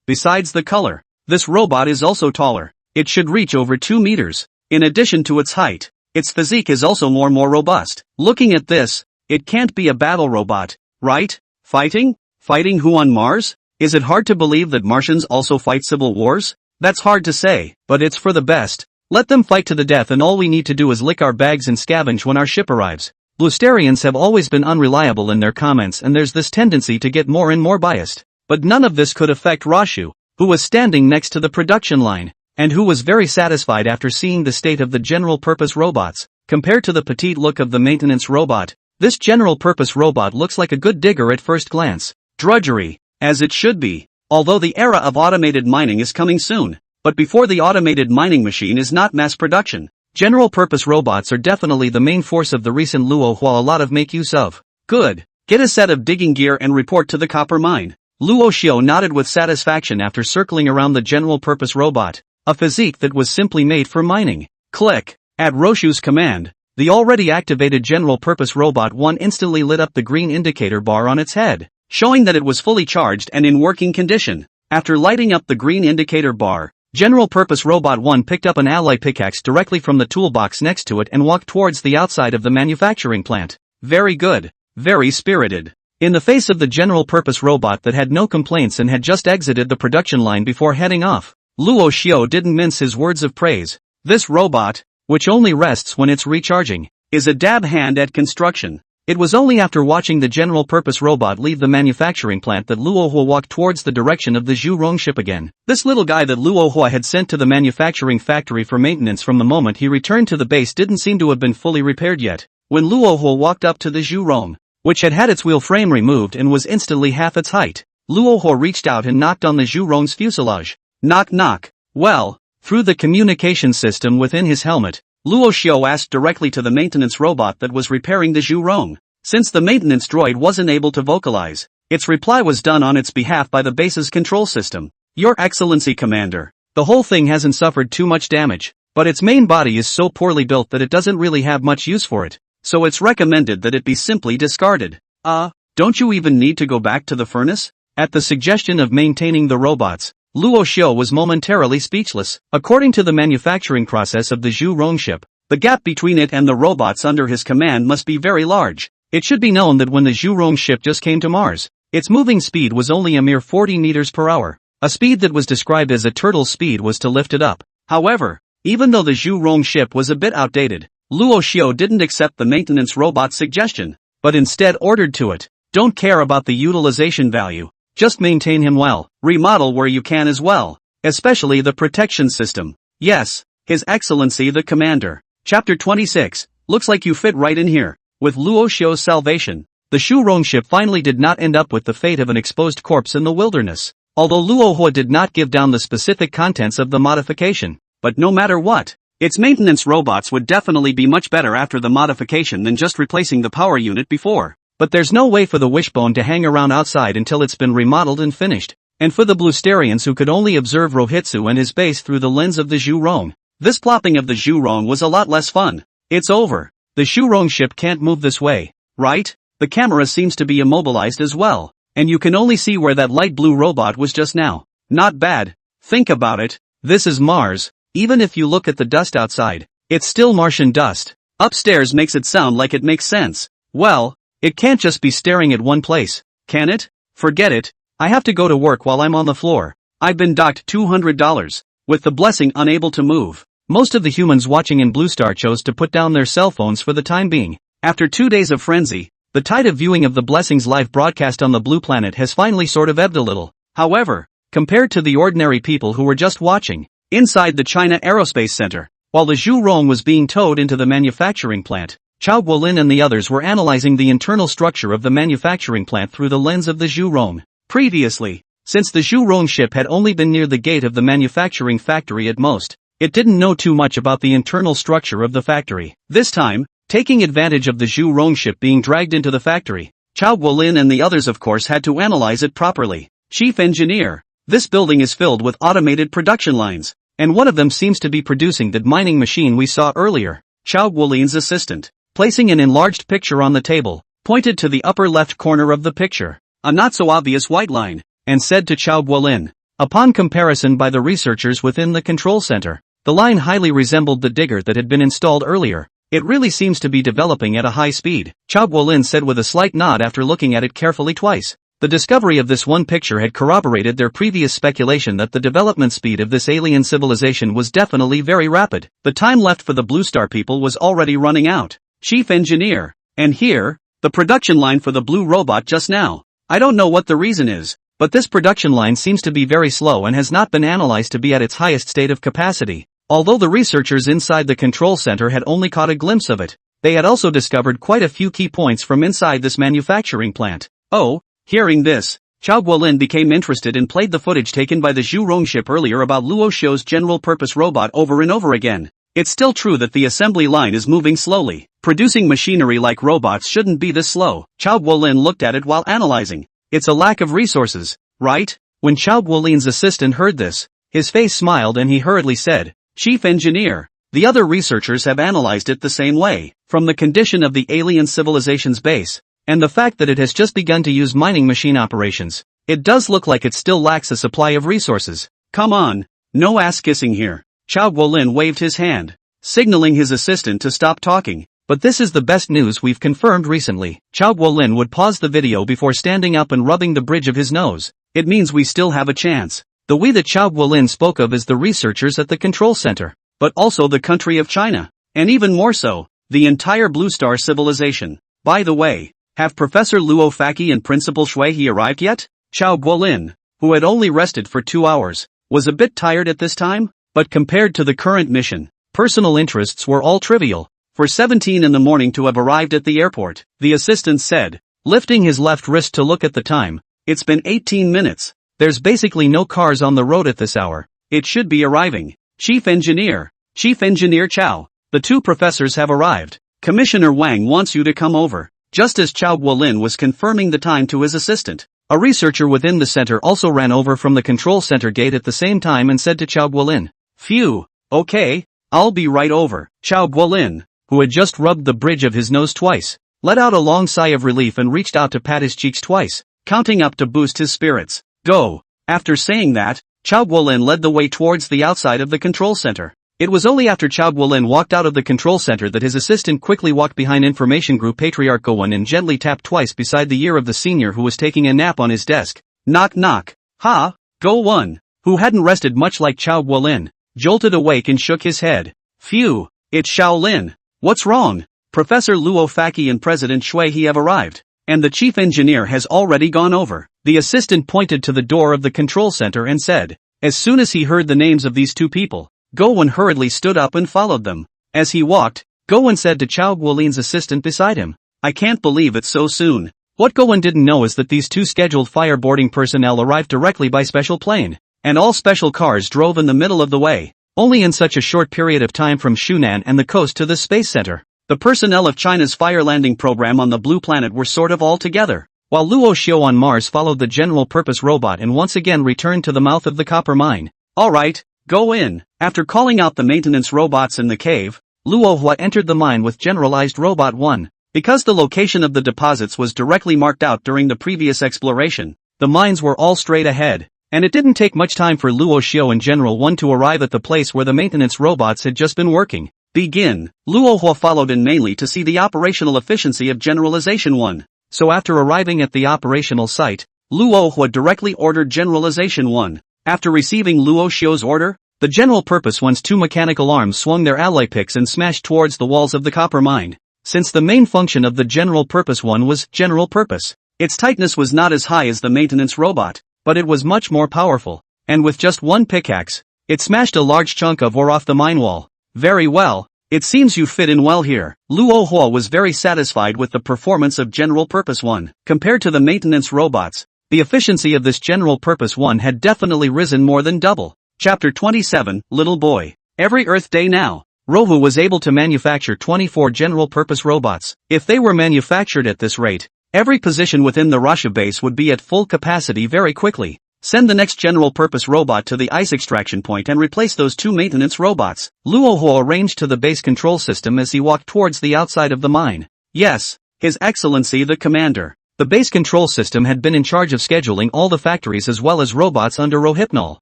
Besides the color, this robot is also taller. It should reach over 2 meters. In addition to its height, its physique is also more robust. Looking at this, it can't be a battle robot, right? Fighting? Fighting who on Mars? Is it hard to believe that Martians also fight civil wars? That's hard to say, but it's for the best. Let them fight to the death and all we need to do is lick our bags and scavenge when our ship arrives. Bluesterians have always been unreliable in their comments and there's this tendency to get more and more biased. But none of this could affect Rashu, who was standing next to the production line, and who was very satisfied after seeing the state of the general-purpose robots. Compared to the petite look of the maintenance robot, this general-purpose robot looks like a good digger at first glance. Drudgery, as it should be. Although the era of automated mining is coming soon. But before the automated mining machine is not mass production, general-purpose robots are definitely the main force of the recent Luo Hua a lot of make use of. Good. Get a set of digging gear and report to the copper mine. Luo Xiao nodded with satisfaction after circling around the general-purpose robot, a physique that was simply made for mining. Click. At Roshu's command, the already activated general-purpose robot 1 instantly lit up the green indicator bar on its head, showing that it was fully charged and in working condition. After lighting up the green indicator bar, General-purpose Robot 1 picked up an ally pickaxe directly from the toolbox next to it and walked towards the outside of the manufacturing plant. Very good. Very spirited. In the face of the general-purpose robot that had no complaints and had just exited the production line before heading off, Luo Xiao didn't mince his words of praise. This robot, which only rests when it's recharging, is a dab hand at construction. It was only after watching the general-purpose robot leave the manufacturing plant that Luo Hua walked towards the direction of the Zhu Rong ship again. This little guy that Luo Hua had sent to the manufacturing factory for maintenance from the moment he returned to the base didn't seem to have been fully repaired yet. When Luo Hua walked up to the Zhu Rong, which had had its wheel frame removed and was instantly half its height, Luo Hua reached out and knocked on the Zhu Rong's fuselage. Knock knock. Well, through the communication system within his helmet, Luo Xiao asked directly to the maintenance robot that was repairing the Zhu Rong. Since the maintenance droid wasn't able to vocalize, its reply was done on its behalf by the base's control system. Your Excellency Commander, the whole thing hasn't suffered too much damage, but its main body is so poorly built that it doesn't really have much use for it, so it's recommended that it be simply discarded. Don't you even need to go back to the furnace? At the suggestion of maintaining the robots, Luo Xiao was momentarily speechless. According to the manufacturing process of the Zhu Rong ship, the gap between it and the robots under his command must be very large. It should be known that when the Zhu Rong ship just came to Mars, its moving speed was only a mere 40 meters per hour. A speed that was described as a turtle's speed was to lift it up. However, even though the Zhu Rong ship was a bit outdated, Luo Xiao didn't accept the maintenance robot's suggestion, but instead ordered to it, don't care about the utilization value, just maintain him well, remodel where you can as well, especially the protection system. Yes, His Excellency the Commander. Chapter 26, looks like you fit right in here. With Luo Xiao's salvation, the Zhu Rong ship finally did not end up with the fate of an exposed corpse in the wilderness. Although Luo Hua did not give down the specific contents of the modification, but no matter what, its maintenance robots would definitely be much better after the modification than just replacing the power unit before. But there's no way for the wishbone to hang around outside until it's been remodeled and finished. And for the Bluesterians who could only observe Rohitsu and his base through the lens of the Zhu Rong, this plopping of the Zhu Rong was a lot less fun. It's over. The Zhu Rong ship can't move this way, right? The camera seems to be immobilized as well, and you can only see where that light blue robot was just now. Not bad. Think about it. This is Mars. Even if you look at the dust outside, it's still Martian dust. Upstairs makes it sound like it makes sense. Well, It can't just be staring at one place, can it? Forget it. I have to go to work while I'm on the floor. I've been docked $200. With the blessing unable to move. Most of the humans watching in Blue Star chose to put down their cell phones for the time being. After 2 days of frenzy, the tide of viewing of the blessing's live broadcast on the blue planet has finally sort of ebbed a little. However, compared to the ordinary people who were just watching, inside the China Aerospace Center, while the Zhu Rong was being towed into the manufacturing plant, Chao Guolin and the others were analyzing the internal structure of the manufacturing plant through the lens of the Zhu Rong. Previously, since the Zhu Rong ship had only been near the gate of the manufacturing factory at most, it didn't know too much about the internal structure of the factory. This time, taking advantage of the Zhu Rong ship being dragged into the factory, Chao Guolin and the others of course had to analyze it properly. Chief Engineer, this building is filled with automated production lines, and one of them seems to be producing that mining machine we saw earlier. Chao Guolin's assistant, placing an enlarged picture on the table, pointed to the upper left corner of the picture, a not-so-obvious white line, and said to Chao Guolin, upon comparison by the researchers within the control center, the line highly resembled the digger that had been installed earlier. It really seems to be developing at a high speed, Chao Guolin said with a slight nod after looking at it carefully twice. The discovery of this one picture had corroborated their previous speculation that the development speed of this alien civilization was definitely very rapid. The time left for the Blue Star people was already running out. Chief Engineer, and here, the production line for the blue robot just now. I don't know what the reason is, but this production line seems to be very slow and has not been analyzed to be at its highest state of capacity. Although the researchers inside the control center had only caught a glimpse of it, they had also discovered quite a few key points from inside this manufacturing plant. Oh, hearing this, Chao Guolin became interested and played the footage taken by the Zhu Rong ship earlier about Luo Xiu's general-purpose robot over and over again. It's still true that the assembly line is moving slowly. Producing machinery like robots shouldn't be this slow. Chao Guolin looked at it while analyzing. It's a lack of resources, right? When Chao Guolin's assistant heard this, his face smiled and he hurriedly said, Chief Engineer, the other researchers have analyzed it the same way, from the condition of the alien civilization's base, and the fact that it has just begun to use mining machine operations. It does look like it still lacks a supply of resources. Come on, no ass-kissing here. Chao Guolin waved his hand, signaling his assistant to stop talking. But this is the best news we've confirmed recently. Chao Guolin would pause the video before standing up and rubbing the bridge of his nose. It means we still have a chance. The we that Chao Guolin spoke of is the researchers at the control center, but also the country of China, and even more so, the entire Blue Star civilization. By the way, have Professor Luo Faki and Principal Shui arrived yet? Chao Guolin, who had only rested for 2 hours, was a bit tired at this time, but compared to the current mission, personal interests were all trivial. For 17 in the morning to have arrived at the airport, the assistant said, lifting his left wrist to look at the time. It's been 18 minutes. There's basically no cars on the road at this hour. It should be arriving. Chief Engineer Chao, the two professors have arrived. Commissioner Wang wants you to come over. Just as Chao Guolin was confirming the time to his assistant, a researcher within the center also ran over from the control center gate at the same time and said to Chao Guolin, Phew, okay, I'll be right over. Chao Guolin, who had just rubbed the bridge of his nose twice, let out a long sigh of relief and reached out to pat his cheeks twice, counting up to boost his spirits. Go. After saying that, Chao Guolin led the way towards the outside of the control center. It was only after Chao Guolin walked out of the control center that his assistant quickly walked behind Information Group Patriarch Gowon and gently tapped twice beside the ear of the senior who was taking a nap on his desk. Knock knock. Ha! Gowon, who hadn't rested much like Chao Guolin, jolted awake and shook his head. Phew, it's Shaolin. What's wrong? Professor Luo Faki and President Shui He have arrived, and the chief engineer has already gone over. The assistant pointed to the door of the control center and said, as soon as he heard the names of these two people, Gowon hurriedly stood up and followed them. As he walked, Gowon said to Chao Guolin's assistant beside him, I can't believe it's so soon. What Gowon didn't know is that these two scheduled fireboarding personnel arrived directly by special plane, and all special cars drove in the middle of the way, only in such a short period of time from Shunan and the coast to the space center. The personnel of China's fire landing program on the blue planet were sort of all together, while Luo Xiu on Mars followed the general-purpose robot and once again returned to the mouth of the copper mine. Alright, go in. After calling out the maintenance robots in the cave, Luo Hua entered the mine with generalized Robot 1. Because the location of the deposits was directly marked out during the previous exploration, the mines were all straight ahead, and it didn't take much time for Luo Xiu and General 1 to arrive at the place where the maintenance robots had just been working. Begin. Luo Hua followed in mainly to see the operational efficiency of Generalization 1. so after arriving at the operational site, Luo Hua directly ordered Generalization 1. After receiving Luo Xiu's order, the general purpose one's two mechanical arms swung their alloy picks and smashed towards the walls of the copper mine. Since the main function of the general purpose one was general purpose, its tightness was not as high as the maintenance robot, but it was much more powerful, and with just one pickaxe, it smashed a large chunk of ore off the mine wall. Very well, it seems you fit in well here. Luo Hua was very satisfied with the performance of general purpose one. Compared to the maintenance robots, the efficiency of this general purpose one had definitely risen more than double. Chapter 27, Little Boy. Every Earth Day now, Rohu was able to manufacture 24 general-purpose robots. If they were manufactured at this rate, every position within the Russia base would be at full capacity very quickly. Send the next general-purpose robot to the ice extraction point and replace those two maintenance robots. Luo Hua arranged to the base control system as he walked towards the outside of the mine. Yes, His Excellency the Commander. The base control system had been in charge of scheduling all the factories as well as robots under Rohypnol,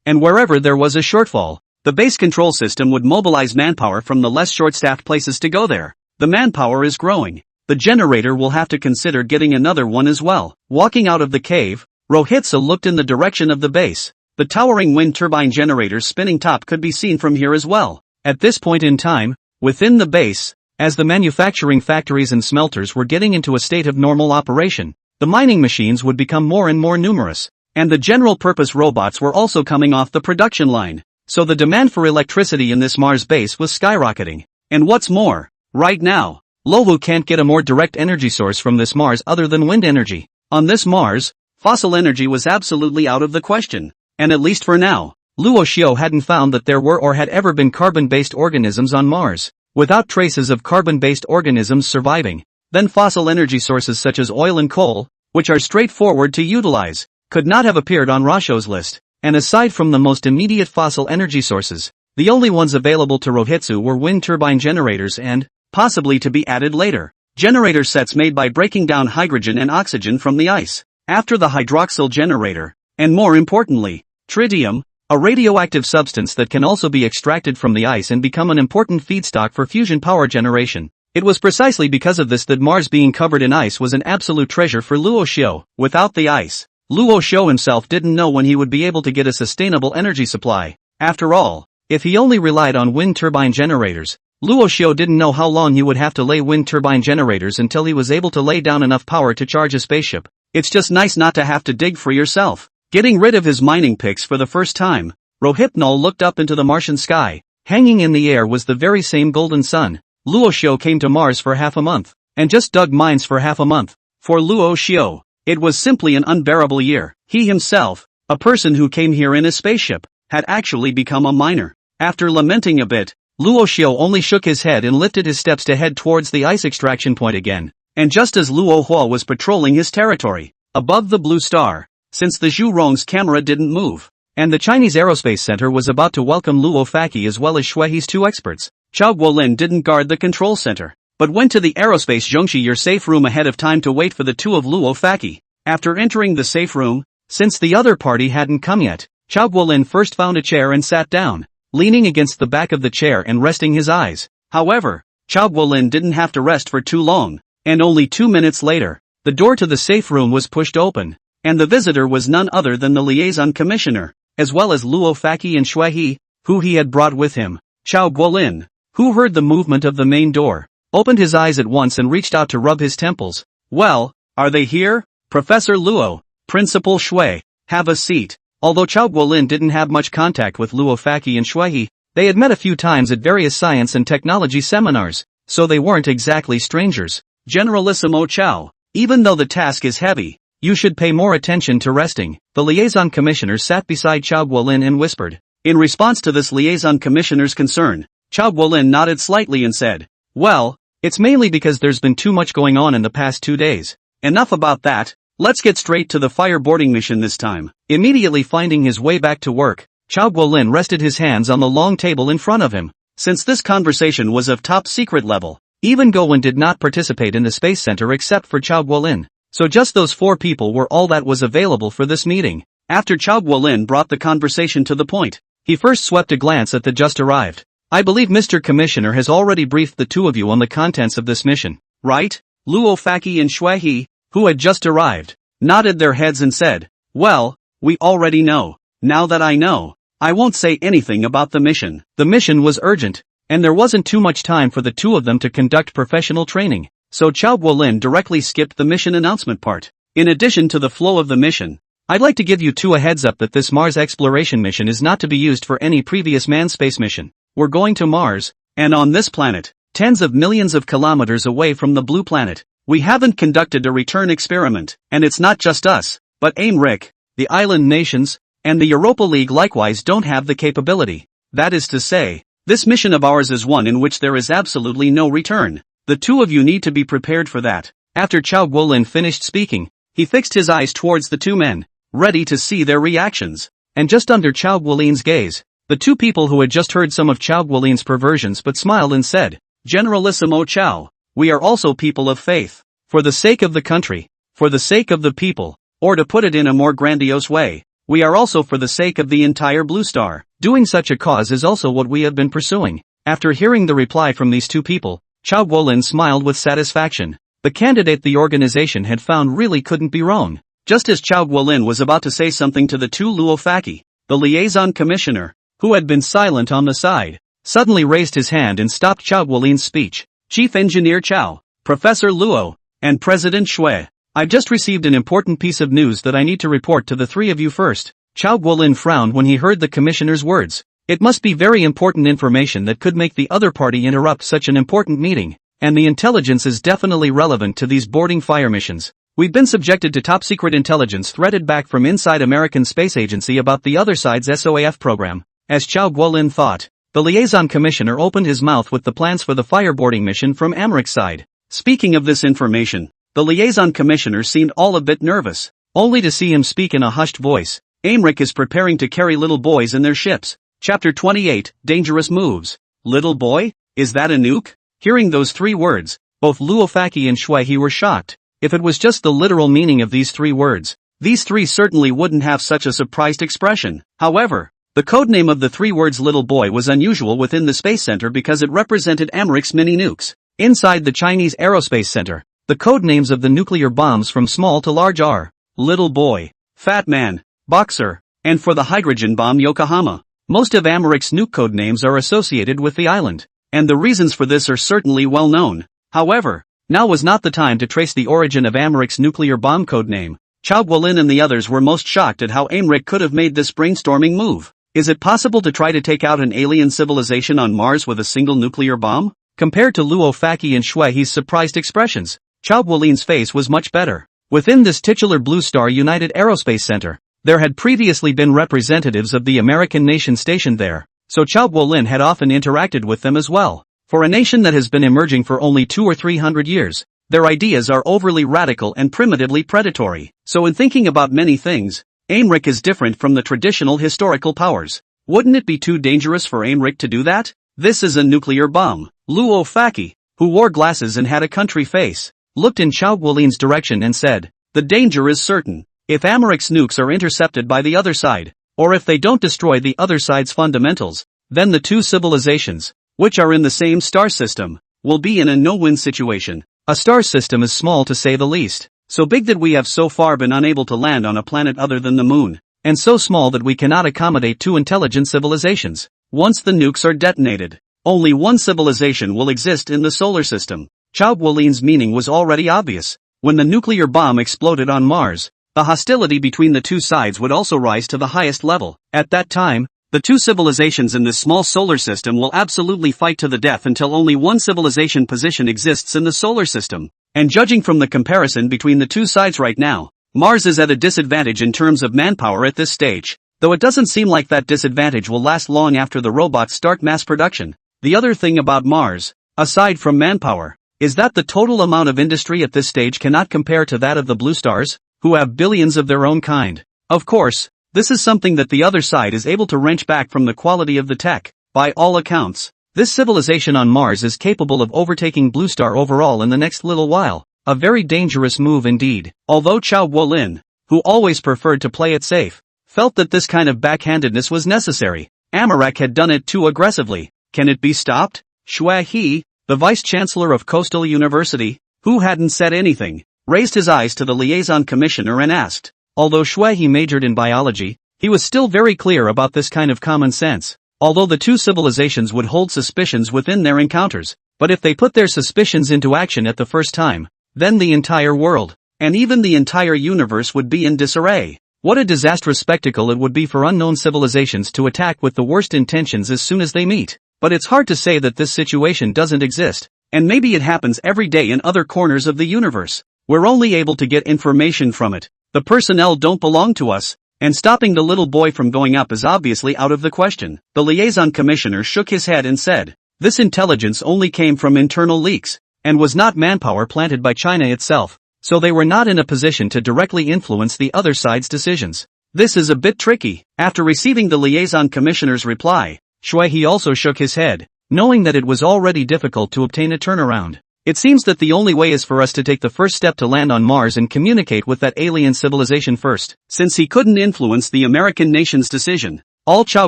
and wherever there was a shortfall, the base control system would mobilize manpower from the less short-staffed places to go there. The manpower is growing. The generator will have to consider getting another one as well. Walking out of the cave, Rohitsa looked in the direction of the base. The towering wind turbine generator's spinning top could be seen from here as well. At this point in time, within the base, as the manufacturing factories and smelters were getting into a state of normal operation, the mining machines would become more and more numerous, and the general-purpose robots were also coming off the production line. So the demand for electricity in this Mars base was skyrocketing. And what's more, right now, Lohu can't get a more direct energy source from this Mars other than wind energy. On this Mars, fossil energy was absolutely out of the question. And at least for now, Luo Xiu hadn't found that there were or had ever been carbon-based organisms on Mars. Without traces of carbon-based organisms surviving, then fossil energy sources such as oil and coal, which are straightforward to utilize, could not have appeared on Rosho's list. And aside from the most immediate fossil energy sources, the only ones available to Rohitsu were wind turbine generators and, possibly to be added later, generator sets made by breaking down hydrogen and oxygen from the ice. After the hydroxyl generator, and more importantly, tritium, a radioactive substance that can also be extracted from the ice and become an important feedstock for fusion power generation. It was precisely because of this that Mars being covered in ice was an absolute treasure for Luo Xiu. Without the ice, Luo Xiu himself didn't know when he would be able to get a sustainable energy supply. After all, if he only relied on wind turbine generators, Luo Xiu didn't know how long he would have to lay wind turbine generators until he was able to lay down enough power to charge a spaceship. It's just nice not to have to dig for yourself. Getting rid of his mining picks for the first time, Rohypnol looked up into the Martian sky. Hanging in the air was the very same golden sun. Luo Xiu came to Mars for half a month, and just dug mines for half a month. For Luo Xiu, it was simply an unbearable year. He himself, a person who came here in a spaceship, had actually become a miner. After lamenting a bit, Luo Xiu only shook his head and lifted his steps to head towards the ice extraction point again. And just as Luo Hua was patrolling his territory, above the blue star, since the Zhu Rong's camera didn't move, and the Chinese Aerospace Center was about to welcome Luo Faki as well as Shuihe's two experts, Chao Guolin didn't guard the control center, but went to the Aerospace Zhongjiang safe room ahead of time to wait for the two of Luo Faki. After entering the safe room, since the other party hadn't come yet, Chao Guolin first found a chair and sat down, leaning against the back of the chair and resting his eyes. However, Chao Guolin didn't have to rest for too long, and only 2 minutes later, the door to the safe room was pushed open, and the visitor was none other than the liaison commissioner, as well as Luo Faki and Shuihe, who he had brought with him. Chao Guolin, who heard the movement of the main door, opened his eyes at once and reached out to rub his temples. Well, are they here? Professor Luo, Principal Shui, have a seat. Although Chao Guolin didn't have much contact with Luo Faki and Shuihe, they had met a few times at various science and technology seminars, so they weren't exactly strangers. Generalissimo Chao, even though the task is heavy, you should pay more attention to resting. The liaison commissioner sat beside Chao Guolin and whispered. In response to this liaison commissioner's concern, Chao Guolin nodded slightly and said, well, it's mainly because there's been too much going on in the past 2 days. Enough about that, let's get straight to the fireboarding mission this time. Immediately finding his way back to work, Chao Guolin rested his hands on the long table in front of him. Since this conversation was of top secret level, even Gowen did not participate in the Space Center except for Chao Guolin, so just those 4 people were all that was available for this meeting. After Chao Guolin brought the conversation to the point, he first swept a glance at the just arrived. I believe Mr. Commissioner has already briefed the two of you on the contents of this mission, right? Luo Faki and Shuihe, who had just arrived, nodded their heads and said, "Well, we already know. Now that I know, I won't say anything about the mission." The mission was urgent, and there wasn't too much time for the two of them to conduct professional training, so Chao Guolin directly skipped the mission announcement part. In addition to the flow of the mission, I'd like to give you two a heads up that this Mars exploration mission is not to be used for any previous manned space mission. We're going to Mars, and on this planet, tens of millions of kilometers away from the blue planet, we haven't conducted a return experiment, and it's not just us, but Americ, the island nations, and the Europa League likewise don't have the capability. That is to say, this mission of ours is one in which there is absolutely no return. The two of you need to be prepared for that. After Chao Guolin finished speaking, he fixed his eyes towards the two men, ready to see their reactions. And just under Chao Guolin's gaze, the two people who had just heard some of Chao Guolin's perversions but smiled and said, "Generalissimo Chao, we are also people of faith. For the sake of the country, for the sake of the people, or to put it in a more grandiose way, we are also for the sake of the entire Blue Star. Doing such a cause is also what we have been pursuing." After hearing the reply from these two people, Chao Guolin smiled with satisfaction. The candidate the organization had found really couldn't be wrong. Just as Chao Guolin was about to say something to the two Luofaki, the liaison commissioner, who had been silent on the side, suddenly raised his hand and stopped Chao Guolin's speech. "Chief Engineer Chao, Professor Luo, and President Shui, I've just received an important piece of news that I need to report to the three of you first." Chao Guolin frowned when he heard the commissioner's words. It must be very important information that could make the other party interrupt such an important meeting, and the intelligence is definitely relevant to these boarding fire missions. We've been subjected to top-secret intelligence threaded back from inside American Space Agency about the other side's SOAF program. As Chao Guolin thought, the liaison commissioner opened his mouth with the plans for the fireboarding mission from Americ's side. Speaking of this information, the liaison commissioner seemed all a bit nervous, only to see him speak in a hushed voice. Americ is preparing to carry little boys in their ships. Chapter 28, Dangerous Moves. Little boy? Is that a nuke? Hearing those three words, both Luofaki and Shui were shocked. If it was just the literal meaning of these three words, these three certainly wouldn't have such a surprised expression. However, the codename of the three words little boy was unusual within the Space Center because it represented Americ's mini nukes. Inside the Chinese Aerospace Center, the codenames of the nuclear bombs from small to large are Little Boy, Fat Man, Boxer, and for the hydrogen bomb Yokohama. Most of Americ's nuke codenames are associated with the island, and the reasons for this are certainly well known. However, now was not the time to trace the origin of Americ's nuclear bomb codename. Chao Guolin and the others were most shocked at how Americ could have made this brainstorming move. Is it possible to try to take out an alien civilization on Mars with a single nuclear bomb? Compared to Luofaki and Shui's surprised expressions, Chao Guolin's face was much better. Within this titular Blue Star United Aerospace Center, there had previously been representatives of the American nation stationed there, so Chao Guolin had often interacted with them as well. For a nation that has been emerging for only 200 or 300 years, their ideas are overly radical and primitively predatory. So in thinking about many things, Americ is different from the traditional historical powers. Wouldn't it be too dangerous for Americ to do that? This is a nuclear bomb. Luo Faki, who wore glasses and had a country face, looked in Chao Guolin's direction and said, "The danger is certain. If Americ's nukes are intercepted by the other side, or if they don't destroy the other side's fundamentals, then the two civilizations, which are in the same star system, will be in a no-win situation. A star system is small to say the least, so big that we have so far been unable to land on a planet other than the moon, and so small that we cannot accommodate two intelligent civilizations. Once the nukes are detonated, only one civilization will exist in the solar system." Chao Guolin's meaning was already obvious. When the nuclear bomb exploded on Mars, the hostility between the two sides would also rise to the highest level. At that time, the two civilizations in this small solar system will absolutely fight to the death until only one civilization position exists in the solar system. And judging from the comparison between the two sides right now, Mars is at a disadvantage in terms of manpower at this stage, though it doesn't seem like that disadvantage will last long after the robots start mass production. The other thing about Mars, aside from manpower, is that the total amount of industry at this stage cannot compare to that of the Blue Stars, who have billions of their own kind. Of course, this is something that the other side is able to wrench back from the quality of the tech. By all accounts, this civilization on Mars is capable of overtaking Blue Star overall in the next little while. A very dangerous move indeed. Although Chao Guolin, who always preferred to play it safe, felt that this kind of backhandedness was necessary. Americ had done it too aggressively. Can it be stopped? Shui He, the vice-chancellor of Coastal University, who hadn't said anything, raised his eyes to the liaison commissioner and asked. Although Shui majored in biology, he was still very clear about this kind of common sense. Although the two civilizations would hold suspicions within their encounters, but if they put their suspicions into action at the first time, then the entire world, and even the entire universe would be in disarray. What a disastrous spectacle it would be for unknown civilizations to attack with the worst intentions as soon as they meet. But it's hard to say that this situation doesn't exist, and maybe it happens every day in other corners of the universe. We're only able to get information from it. The personnel don't belong to us, and stopping the little boy from going up is obviously out of the question. The liaison commissioner shook his head and said, this intelligence only came from internal leaks, and was not manpower planted by China itself, so they were not in a position to directly influence the other side's decisions. This is a bit tricky. After receiving the liaison commissioner's reply, Shui also shook his head, knowing that it was already difficult to obtain a turnaround. It seems that the only way is for us to take the first step to land on Mars and communicate with that alien civilization first. Since he couldn't influence the American nation's decision, all Chao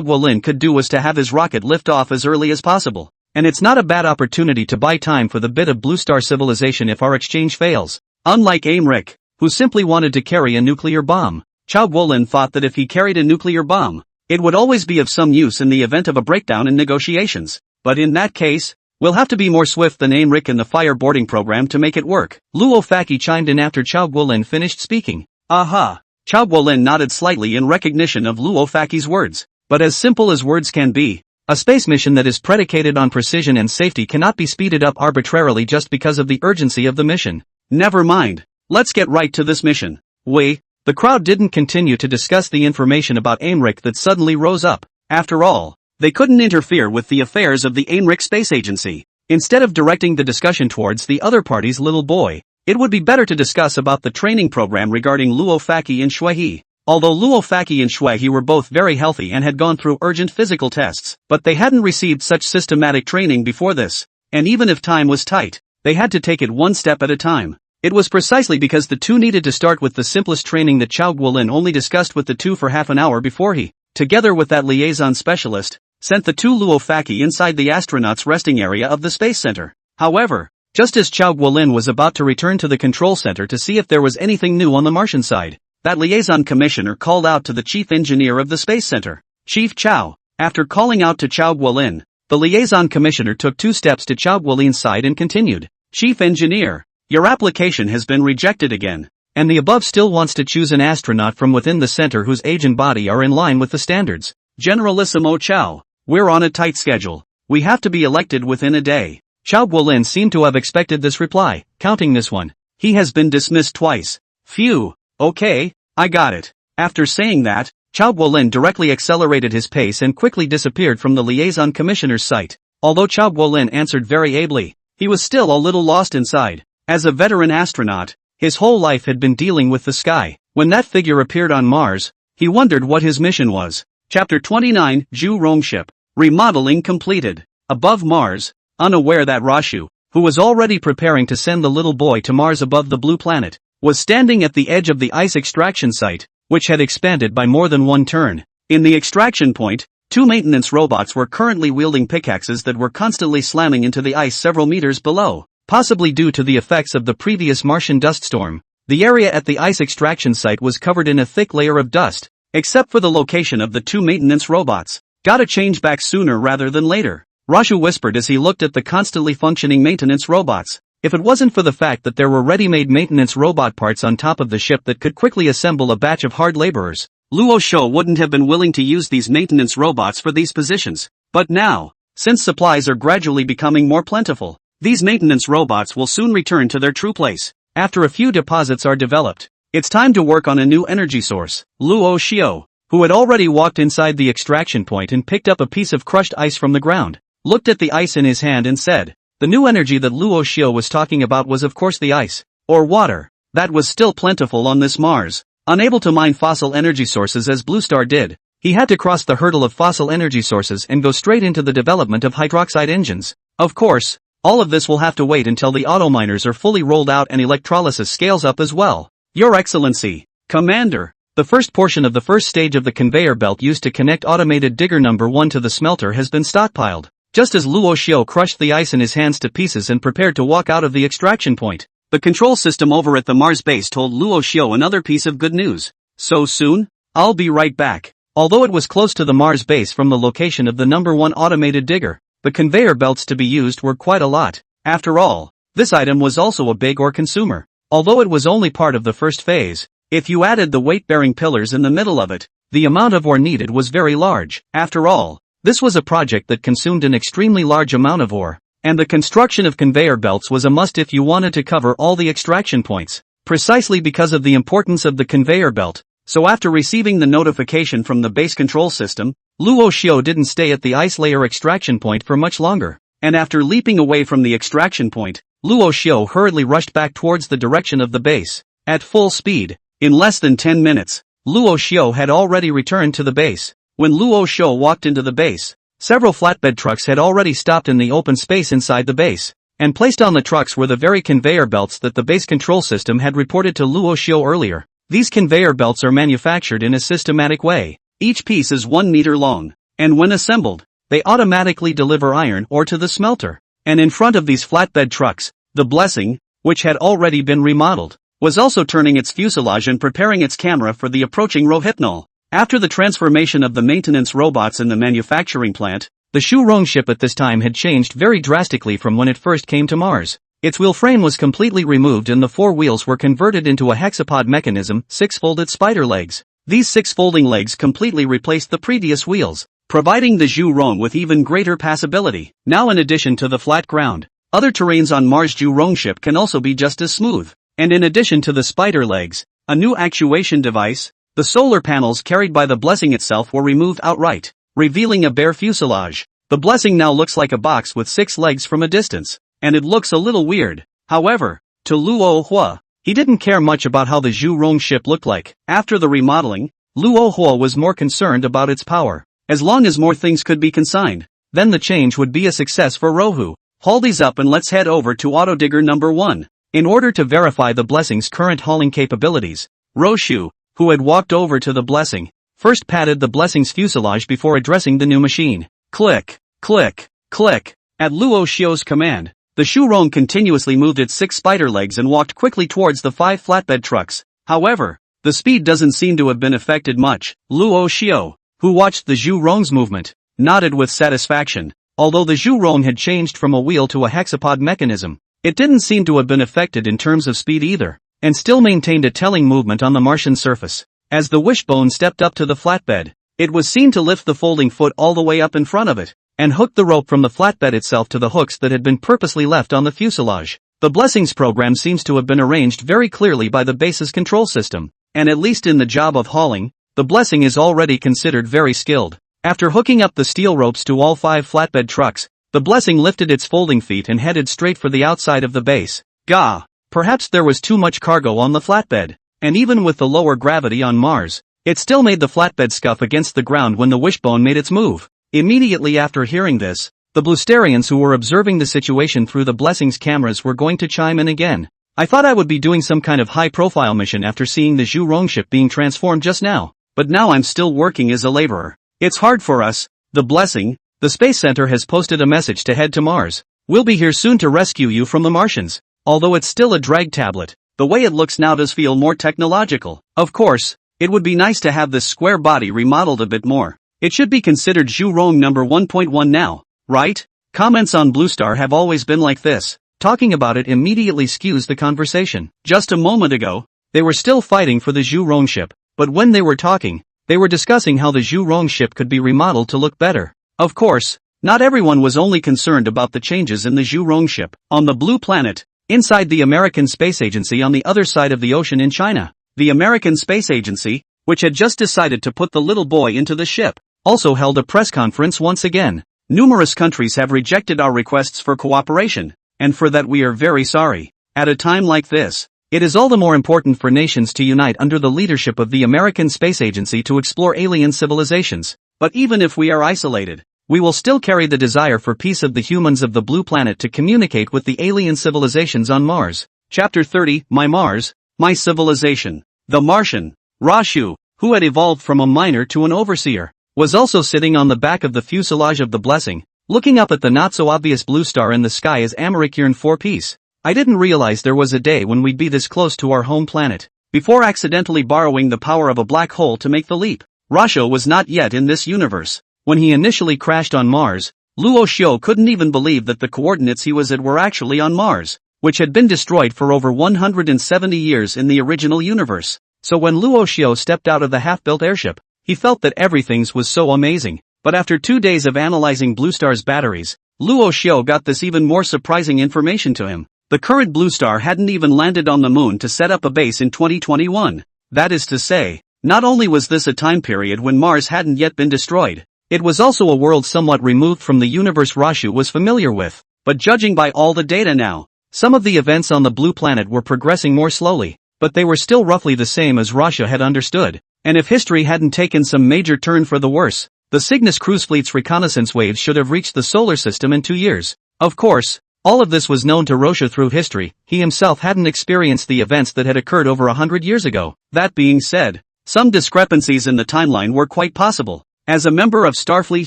Guolin could do was to have his rocket lift off as early as possible. And it's not a bad opportunity to buy time for the bit of Blue Star civilization if our exchange fails. Unlike Aimric, who simply wanted to carry a nuclear bomb, Chao Guolin thought that if he carried a nuclear bomb, it would always be of some use in the event of a breakdown in negotiations. But in that case, we'll have to be more swift than Aimric in the fireboarding program to make it work. Luo Faki chimed in after Chao Guolin finished speaking. Aha! Chao Guolin nodded slightly in recognition of Luo Faki's words. But as simple as words can be, a space mission that is predicated on precision and safety cannot be speeded up arbitrarily just because of the urgency of the mission. Never mind. Let's get right to this mission. The crowd didn't continue to discuss the information about Aimric that suddenly rose up. After all, they couldn't interfere with the affairs of the Aimric Space Agency. Instead of directing the discussion towards the other party's little boy, it would be better to discuss about the training program regarding Luo Faki and Shui. Although Luo Faki and Shui were both very healthy and had gone through urgent physical tests, but they hadn't received such systematic training before this, and even if time was tight, they had to take it one step at a time. It was precisely because the two needed to start with the simplest training that Chao Guolin only discussed with the two for half an hour before he, together with that liaison specialist, sent the two Luo Faki inside the astronauts' resting area of the Space Center. However, just as Chao Guolin was about to return to the control center to see if there was anything new on the Martian side, that liaison commissioner called out to the chief engineer of the Space Center, Chief Chao. After calling out to Chao Guolin, the liaison commissioner took 2 steps to Chao Guolin's side and continued, Chief Engineer, your application has been rejected again, and the above still wants to choose an astronaut from within the center whose age and body are in line with the standards. Generalissimo Chao, we're on a tight schedule. We have to be elected within a day. Chao Guolin seemed to have expected this reply, counting this one. He has been dismissed twice. Phew, okay, I got it. After saying that, Chao Guolin directly accelerated his pace and quickly disappeared from the liaison commissioner's sight. Although Chao Guolin answered very ably, he was still a little lost inside. As a veteran astronaut, his whole life had been dealing with the sky. When that figure appeared on Mars, he wondered what his mission was. Chapter 29, Zhu Rong ship. Remodeling completed. Above Mars, unaware that Rashu, who was already preparing to send the little boy to Mars above the blue planet, was standing at the edge of the ice extraction site, which had expanded by more than one turn. In the extraction point, 2 maintenance robots were currently wielding pickaxes that were constantly slamming into the ice several meters below. Possibly due to the effects of the previous Martian dust storm, the area at the ice extraction site was covered in a thick layer of dust, except for the location of the 2 maintenance robots. Gotta change back sooner rather than later, Rashu whispered as he looked at the constantly functioning maintenance robots. If it wasn't for the fact that there were ready-made maintenance robot parts on top of the ship that could quickly assemble a batch of hard laborers, Luo Shou wouldn't have been willing to use these maintenance robots for these positions. But now, since supplies are gradually becoming more plentiful, these maintenance robots will soon return to their true place. After a few deposits are developed, it's time to work on a new energy source. Luo Xiu, who had already walked inside the extraction point and picked up a piece of crushed ice from the ground, looked at the ice in his hand and said, the new energy that Luo Xiu was talking about was of course the ice, or water, that was still plentiful on this Mars. Unable to mine fossil energy sources as Blue Star did, he had to cross the hurdle of fossil energy sources and go straight into the development of hydroxide engines. Of course, all of this will have to wait until the autominers are fully rolled out and electrolysis scales up as well. Your Excellency, Commander, the first portion of the first stage of the conveyor belt used to connect automated digger number 1 to the smelter has been stockpiled. Just as Luo Xiu crushed the ice in his hands to pieces and prepared to walk out of the extraction point, The control system over at the Mars base told Luo Xiao another piece of good news. So soon? I'll be right back. Although it was close to the Mars base from the location of the #1 automated digger, the conveyor belts to be used were quite a lot. After all, this item was also a big ore consumer. Although it was only part of the first phase, if you added the weight-bearing pillars in the middle of it, the amount of ore needed was very large. After all, this was a project that consumed an extremely large amount of ore, and the construction of conveyor belts was a must if you wanted to cover all the extraction points. Precisely because of the importance of the conveyor belt, so after receiving the notification from the base control system, Luo Xiao didn't stay at the ice layer extraction point for much longer, and after leaping away from the extraction point, Luo Xiao hurriedly rushed back towards the direction of the base. At full speed, in less than 10 minutes, Luo Xiao had already returned to the base. When Luo Xiao walked into the base, several flatbed trucks had already stopped in the open space inside the base, and placed on the trucks were the very conveyor belts that the base control system had reported to Luo Xiao earlier. These conveyor belts are manufactured in a systematic way. Each piece is 1 meter long, and when assembled, they automatically deliver iron ore to the smelter. And in front of these flatbed trucks, the Blessing, which had already been remodeled, was also turning its fuselage and preparing its camera for the approaching Rohypnol. After the transformation of the maintenance robots in the manufacturing plant, the Zhu Rong ship at this time had changed very drastically from when it first came to Mars. Its wheel frame was completely removed and the 4 wheels were converted into a hexapod mechanism, 6 folded spider legs. These 6 folding legs completely replaced the previous wheels, providing the Zhu Rong with even greater passability. Now in addition to the flat ground, other terrains on Mars' Zhu Rong ship can also be just as smooth. And in addition to the spider legs, a new actuation device, the solar panels carried by the Blessing itself were removed outright, revealing a bare fuselage. The Blessing now looks like a box with 6 legs from a distance, and it looks a little weird. However, to Luo Hua, he didn't care much about how the Zhu Rong ship looked like. After the remodeling, Luo Hua was more concerned about its power. As long as more things could be consigned, then the change would be a success for Rohu. Haul these up and let's head over to Autodigger #1. In order to verify the Blessing's current hauling capabilities, Roshu, who had walked over to the Blessing, first patted the Blessing's fuselage before addressing the new machine. Click, click, click. At Luo Xiao's command, the Zhu Rong continuously moved its 6 spider legs and walked quickly towards the 5 flatbed trucks. However, the speed doesn't seem to have been affected much. Luo Xiao, who watched the Zhu Rong's movement, nodded with satisfaction. Although the Zhu Rong had changed from a wheel to a hexapod mechanism, it didn't seem to have been affected in terms of speed either, and still maintained a telling movement on the Martian surface. As the wishbone stepped up to the flatbed, it was seen to lift the folding foot all the way up in front of it, and hook the rope from the flatbed itself to the hooks that had been purposely left on the fuselage. The Blessings program seems to have been arranged very clearly by the base's control system, and at least in the job of hauling, the Blessing is already considered very skilled. After hooking up the steel ropes to all 5 flatbed trucks, the Blessing lifted its folding feet and headed straight for the outside of the base. Gah! Perhaps there was too much cargo on the flatbed, and even with the lower gravity on Mars, it still made the flatbed scuff against the ground when the wishbone made its move. Immediately after hearing this, the Blusterians who were observing the situation through the Blessing's cameras were going to chime in again. I thought I would be doing some kind of high-profile mission after seeing the Zhu Rong ship being transformed just now, but now I'm still working as a laborer. It's hard for us. The Blessing, the Space Center has posted a message to head to Mars. We'll be here soon to rescue you from the Martians. Although it's still a drag tablet, the way it looks now does feel more technological. Of course, it would be nice to have this square body remodeled a bit more. It should be considered Zhu Rong number 1.1 now, right? Comments on Blue Star have always been like this. Talking about it immediately skews the conversation. Just a moment ago, they were still fighting for the Zhu Rong ship, but when they were talking, they were discussing how the Zhu Rong ship could be remodeled to look better. Of course, not everyone was only concerned about the changes in the Zhu Rong ship. On the blue planet, inside the American Space Agency on the other side of the ocean in China, the American Space Agency, which had just decided to put the little boy into the ship, also held a press conference once again. Numerous countries have rejected our requests for cooperation, and for that we are very sorry. At a time like this, it is all the more important for nations to unite under the leadership of the American Space Agency to explore alien civilizations. But even if we are isolated, we will still carry the desire for peace of the humans of the blue planet to communicate with the alien civilizations on Mars. Chapter 30, My Mars, My Civilization. The Martian, Rashu, who had evolved from a miner to an overseer, was also sitting on the back of the fuselage of the Blessing, looking up at the not-so-obvious blue star in the sky as Animerecap 4-piece. I didn't realize there was a day when we'd be this close to our home planet. Before accidentally borrowing the power of a black hole to make the leap, Rasho was not yet in this universe. When he initially crashed on Mars, Luo Xiu couldn't even believe that the coordinates he was at were actually on Mars, which had been destroyed for over 170 years in the original universe. So when Luo Xiu stepped out of the half-built airship, he felt that everything was so amazing. But after 2 days of analyzing Blue Star's batteries, Luo Xiu got this even more surprising information to him. The current Blue Star hadn't even landed on the moon to set up a base in 2021. That is to say, not only was this a time period when Mars hadn't yet been destroyed, it was also a world somewhat removed from the universe Rashu was familiar with. But judging by all the data now, some of the events on the blue planet were progressing more slowly, but they were still roughly the same as Rashu had understood. And if history hadn't taken some major turn for the worse, the Cygnus cruise fleet's reconnaissance waves should have reached the solar system in 2 years. Of course, all of this was known to Rashu through history. He himself hadn't experienced the events that had occurred over 100 years ago. That being said, some discrepancies in the timeline were quite possible. As a member of Starfleet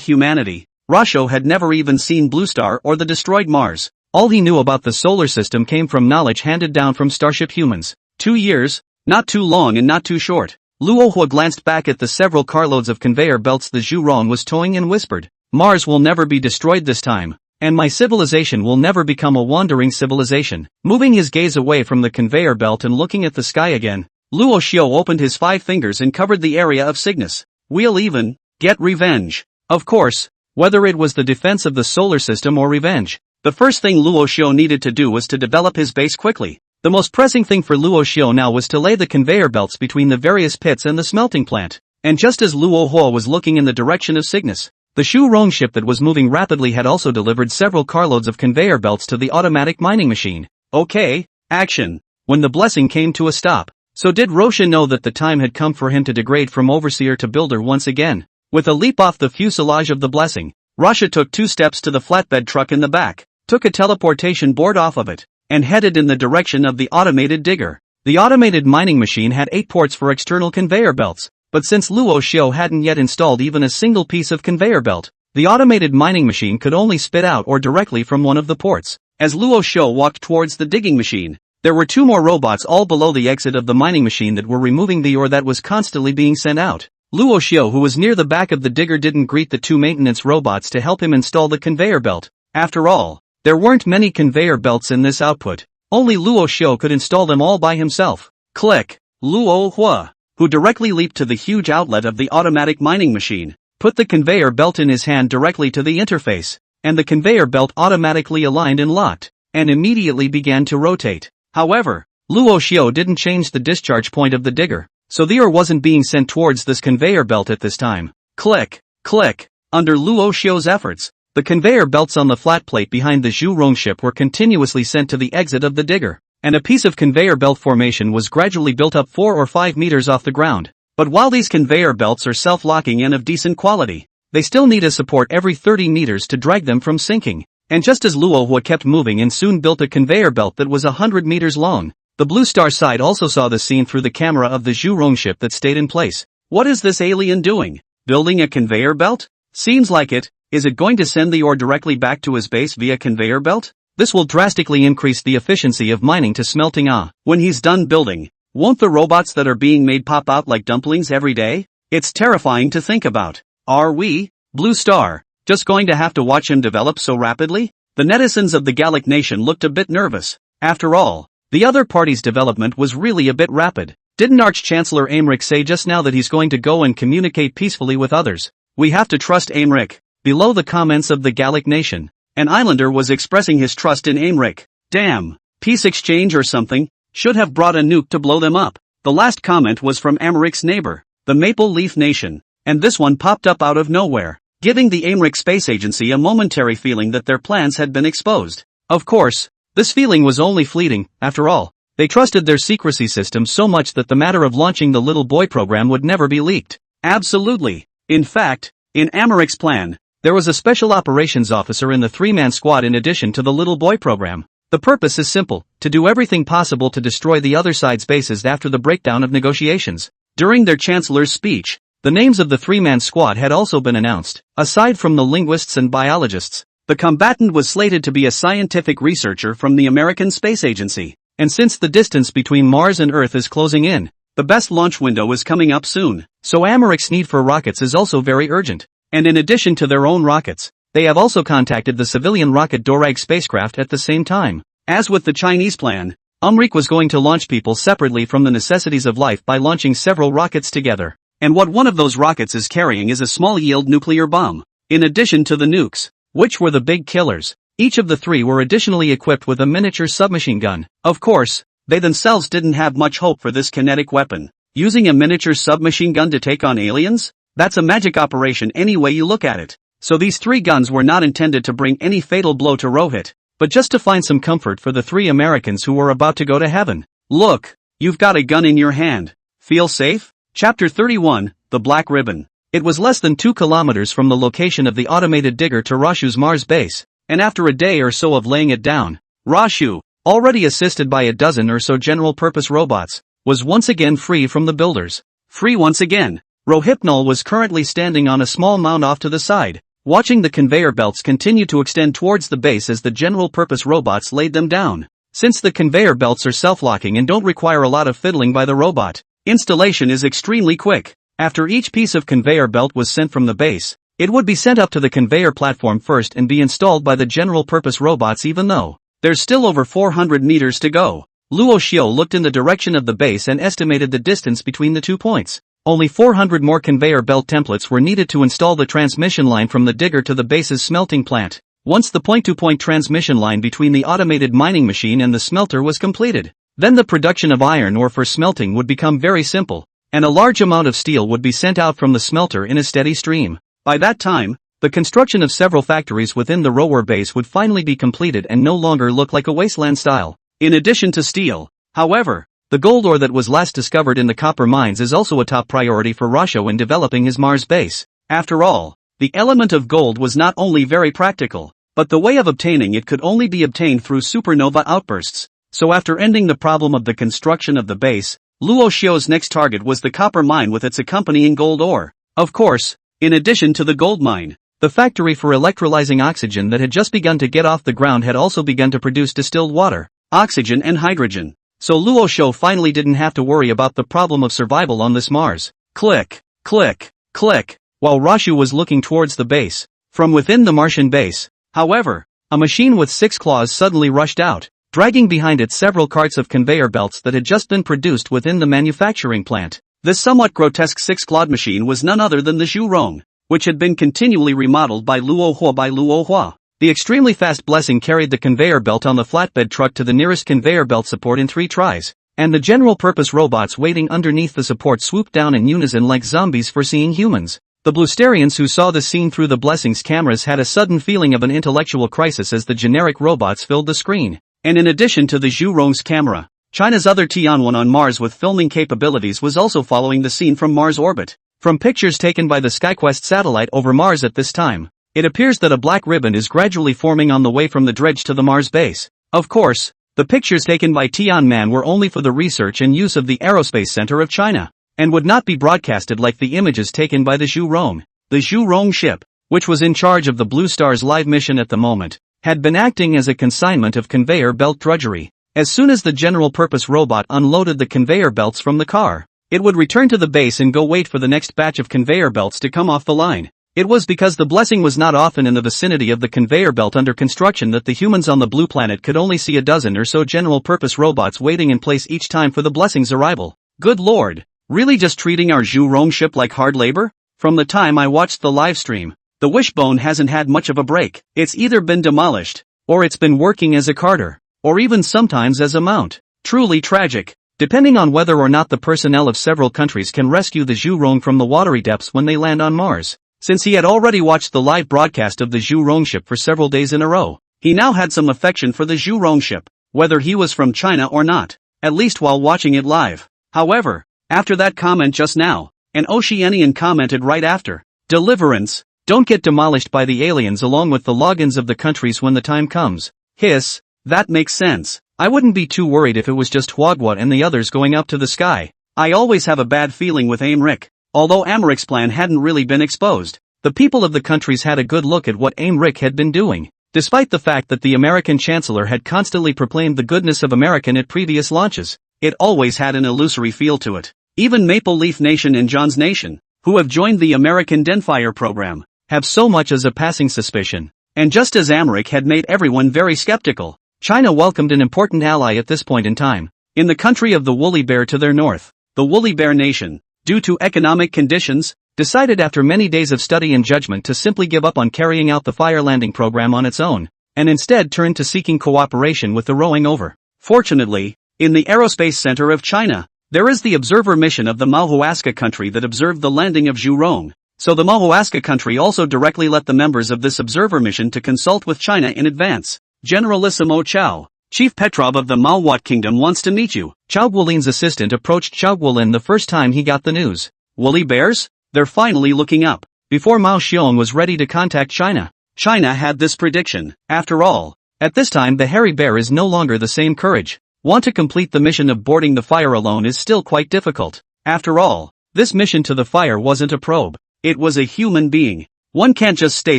humanity, Rashu had never even seen Blue Star or the destroyed Mars. All he knew about the solar system came from knowledge handed down from Starship humans. 2 years? Not too long and not too short. Luo Hua glanced back at the several carloads of conveyor belts the Zhu Rong was towing and whispered, "Mars will never be destroyed this time, and my civilization will never become a wandering civilization." Moving his gaze away from the conveyor belt and looking at the sky again, Luo Xiu opened his 5 fingers and covered the area of Cygnus. "We'll even get revenge." Of course, whether it was the defense of the solar system or revenge, the first thing Luo Xiu needed to do was to develop his base quickly. The most pressing thing for Luo Xiu now was to lay the conveyor belts between the various pits and the smelting plant. And just as Luo Hua was looking in the direction of Cygnus, the Zhu Rong ship that was moving rapidly had also delivered several carloads of conveyor belts to the automatic mining machine. Okay, action. When the blessing came to a stop, so did Roshan know that the time had come for him to degrade from overseer to builder once again. With a leap off the fuselage of the blessing, Rasha took 2 steps to the flatbed truck in the back, took a teleportation board off of it, and headed in the direction of the automated digger. The automated mining machine had 8 ports for external conveyor belts, but since Luo Xiu hadn't yet installed even a single piece of conveyor belt, the automated mining machine could only spit out ore directly from one of the ports. As Luo Xiu walked towards the digging machine, there were 2 more robots all below the exit of the mining machine that were removing the ore that was constantly being sent out. Luo Xiu, who was near the back of the digger, didn't greet the 2 maintenance robots to help him install the conveyor belt. After all, there weren't many conveyor belts in this output. Only Luo Xiu could install them all by himself. Click. Luo Hua, who directly leaped to the huge outlet of the automatic mining machine, put the conveyor belt in his hand directly to the interface, and the conveyor belt automatically aligned and locked, and immediately began to rotate. However, Luo Xiu didn't change the discharge point of the digger, so the ore wasn't being sent towards this conveyor belt at this time. Click. Click. Under Luo Xiu's efforts, the conveyor belts on the flat plate behind the Zhu Rong ship were continuously sent to the exit of the digger, and a piece of conveyor belt formation was gradually built up 4 or 5 meters off the ground. But while these conveyor belts are self-locking and of decent quality, they still need a support every 30 meters to drag them from sinking. And just as Luo Hua kept moving and soon built a conveyor belt that was 100 meters long, the Blue Star side also saw the scene through the camera of the Zhu Rong ship that stayed in place. What is this alien doing? Building a conveyor belt? Seems like it. Is it going to send the ore directly back to his base via conveyor belt? This will drastically increase the efficiency of mining to smelting. When he's done building, won't the robots that are being made pop out like dumplings every day? It's terrifying to think about. Are we, Blue Star, just going to have to watch him develop so rapidly? The netizens of the Gallic Nation looked a bit nervous. After all, the other party's development was really a bit rapid. Didn't Arch-Chancellor Aymeric say just now that he's going to go and communicate peacefully with others? We have to trust Aymeric. Below the comments of the Gallic Nation, an islander was expressing his trust in Aymeric. Damn, peace exchange or something, should have brought a nuke to blow them up. The last comment was from Aymeric's neighbor, the Maple Leaf Nation, and this one popped up out of nowhere, giving the Aymeric Space Agency a momentary feeling that their plans had been exposed. Of course, this feeling was only fleeting. After all, they trusted their secrecy system so much that the matter of launching the Little Boy program would never be leaked. Absolutely. In fact, in Aymeric's plan, there was a special operations officer in the 3-man squad in addition to the Little Boy program. The purpose is simple, to do everything possible to destroy the other side's bases after the breakdown of negotiations. During their chancellor's speech, the names of the 3-man squad had also been announced. Aside from the linguists and biologists, The combatant was slated to be a scientific researcher from the American Space Agency. And since the distance between Mars and Earth is closing in, the best launch window is coming up soon. So Americ's need for rockets is also very urgent. And in addition to their own rockets, they have also contacted the civilian rocket Dorag spacecraft at the same time. As with the Chinese plan, America was going to launch people separately from the necessities of life by launching several rockets together. And what one of those rockets is carrying is a small-yield nuclear bomb, in addition to the nukes, which were the big killers. Each of the three were additionally equipped with a miniature submachine gun. Of course, they themselves didn't have much hope for this kinetic weapon. Using a miniature submachine gun to take on aliens? That's a magic operation any way you look at it. So these three guns were not intended to bring any fatal blow to Rohit, but just to find some comfort for the three Americans who were about to go to heaven. Look, you've got a gun in your hand. Feel safe? Chapter 31, The Black Ribbon. It was less than 2 kilometers from the location of the automated digger to Rashu's Mars base, and after a day or so of laying it down, Rashu, already assisted by a dozen or so general-purpose robots, was once again free from the builders. Free once again. Rohypnol was currently standing on a small mound off to the side, watching the conveyor belts continue to extend towards the base as the general-purpose robots laid them down. Since the conveyor belts are self-locking and don't require a lot of fiddling by the robot, installation is extremely quick. After each piece of conveyor belt was sent from the base, it would be sent up to the conveyor platform first and be installed by the general-purpose robots even though there's still over 400 meters to go. Luo Xiu looked in the direction of the base and estimated the distance between the 2 points. Only 400 more conveyor belt templates were needed to install the transmission line from the digger to the base's smelting plant. Once the point-to-point transmission line between the automated mining machine and the smelter was completed, then the production of iron ore for smelting would become very simple, and a large amount of steel would be sent out from the smelter in a steady stream. By that time, the construction of several factories within the rover base would finally be completed and no longer look like a wasteland style. In addition to steel, however, the gold ore that was last discovered in the copper mines is also a top priority for Rashu in developing his Mars base. After all, the element of gold was not only very practical, but the way of obtaining it could only be obtained through supernova outbursts. So after ending the problem of the construction of the base, Luo Xiu's next target was the copper mine with its accompanying gold ore. Of course, in addition to the gold mine, the factory for electrolyzing oxygen that had just begun to get off the ground had also begun to produce distilled water, oxygen and hydrogen. So Luo Xiu finally didn't have to worry about the problem of survival on this Mars. Click, click, click, while Rashu was looking towards the base. From within the Martian base, however, a machine with 6 claws suddenly rushed out, dragging behind it several carts of conveyor belts that had just been produced within the manufacturing plant. This somewhat grotesque 6-clawed machine was none other than the Zhu Rong, which had been continually remodeled by Luo Hua. The extremely fast Blessing carried the conveyor belt on the flatbed truck to the nearest conveyor belt support in 3 tries, and the general-purpose robots waiting underneath the support swooped down in unison like zombies foreseeing humans. The Blusterians who saw the scene through the Blessing's cameras had a sudden feeling of an intellectual crisis as the generic robots filled the screen. And in addition to the Zhu Rong's camera, China's other Tianwen on Mars with filming capabilities was also following the scene from Mars orbit. From pictures taken by the SkyQuest satellite over Mars at this time, it appears that a black ribbon is gradually forming on the way from the dredge to the Mars base. Of course, the pictures taken by Tianmen were only for the research and use of the Aerospace Center of China, and would not be broadcasted like the images taken by the Zhu Rong. The Zhu Rong ship, which was in charge of the Blue Star's live mission at the moment, had been acting as a consignment of conveyor belt drudgery. As soon as the general-purpose robot unloaded the conveyor belts from the car, it would return to the base and go wait for the next batch of conveyor belts to come off the line. It was because the Blessing was not often in the vicinity of the conveyor belt under construction that the humans on the blue planet could only see a dozen or so general-purpose robots waiting in place each time for the Blessing's arrival. Good lord, really just treating our Zhu Rong ship like hard labor? From the time I watched the live stream, the Wishbone hasn't had much of a break. It's either been demolished, or it's been working as a carter, or even sometimes as a mount. Truly tragic. Depending on whether or not the personnel of several countries can rescue the Zhu Rong from the watery depths when they land on Mars. Since he had already watched the live broadcast of the Zhu Rong ship for several days in a row, he now had some affection for the Zhu Rong ship, whether he was from China or not, at least while watching it live. However, after that comment just now, an Oceanian commented right after, "Deliverance, don't get demolished by the aliens along with the logins of the countries when the time comes." Hiss, that makes sense. I wouldn't be too worried if it was just Huagua and the others going up to the sky. I always have a bad feeling with Aimric. Although Americ's plan hadn't really been exposed, the people of the countries had a good look at what Aimric had been doing. Despite the fact that the American Chancellor had constantly proclaimed the goodness of American at previous launches, it always had an illusory feel to it. Even Maple Leaf Nation and John's Nation, who have joined the American Denfire program, have so much as a passing suspicion. And just as Americ had made everyone very skeptical, China welcomed an important ally at this point in time. In the country of the woolly bear to their north, the woolly bear nation, due to economic conditions, decided after many days of study and judgment to simply give up on carrying out the fire landing program on its own, and instead turned to seeking cooperation with the rowing over. Fortunately, in the Aerospace Center of China, there is the observer mission of the Manhwa country that observed the landing of Zhu Rong, so the Manhwa country also directly let the members of this observer mission to consult with China in advance. Generalissimo Chao, Chief Petrov of the Manhwa Kingdom wants to meet you. Chao Guolin's assistant approached Chao Guolin the first time he got the news. Woolly bears? They're finally looking up. Before Mao Xiong was ready to contact China, China had this prediction. After all, at this time the hairy bear is no longer the same courage. Want to complete the mission of boarding the fire alone is still quite difficult. After all, this mission to the fire wasn't a probe. It was a human being. One can't just stay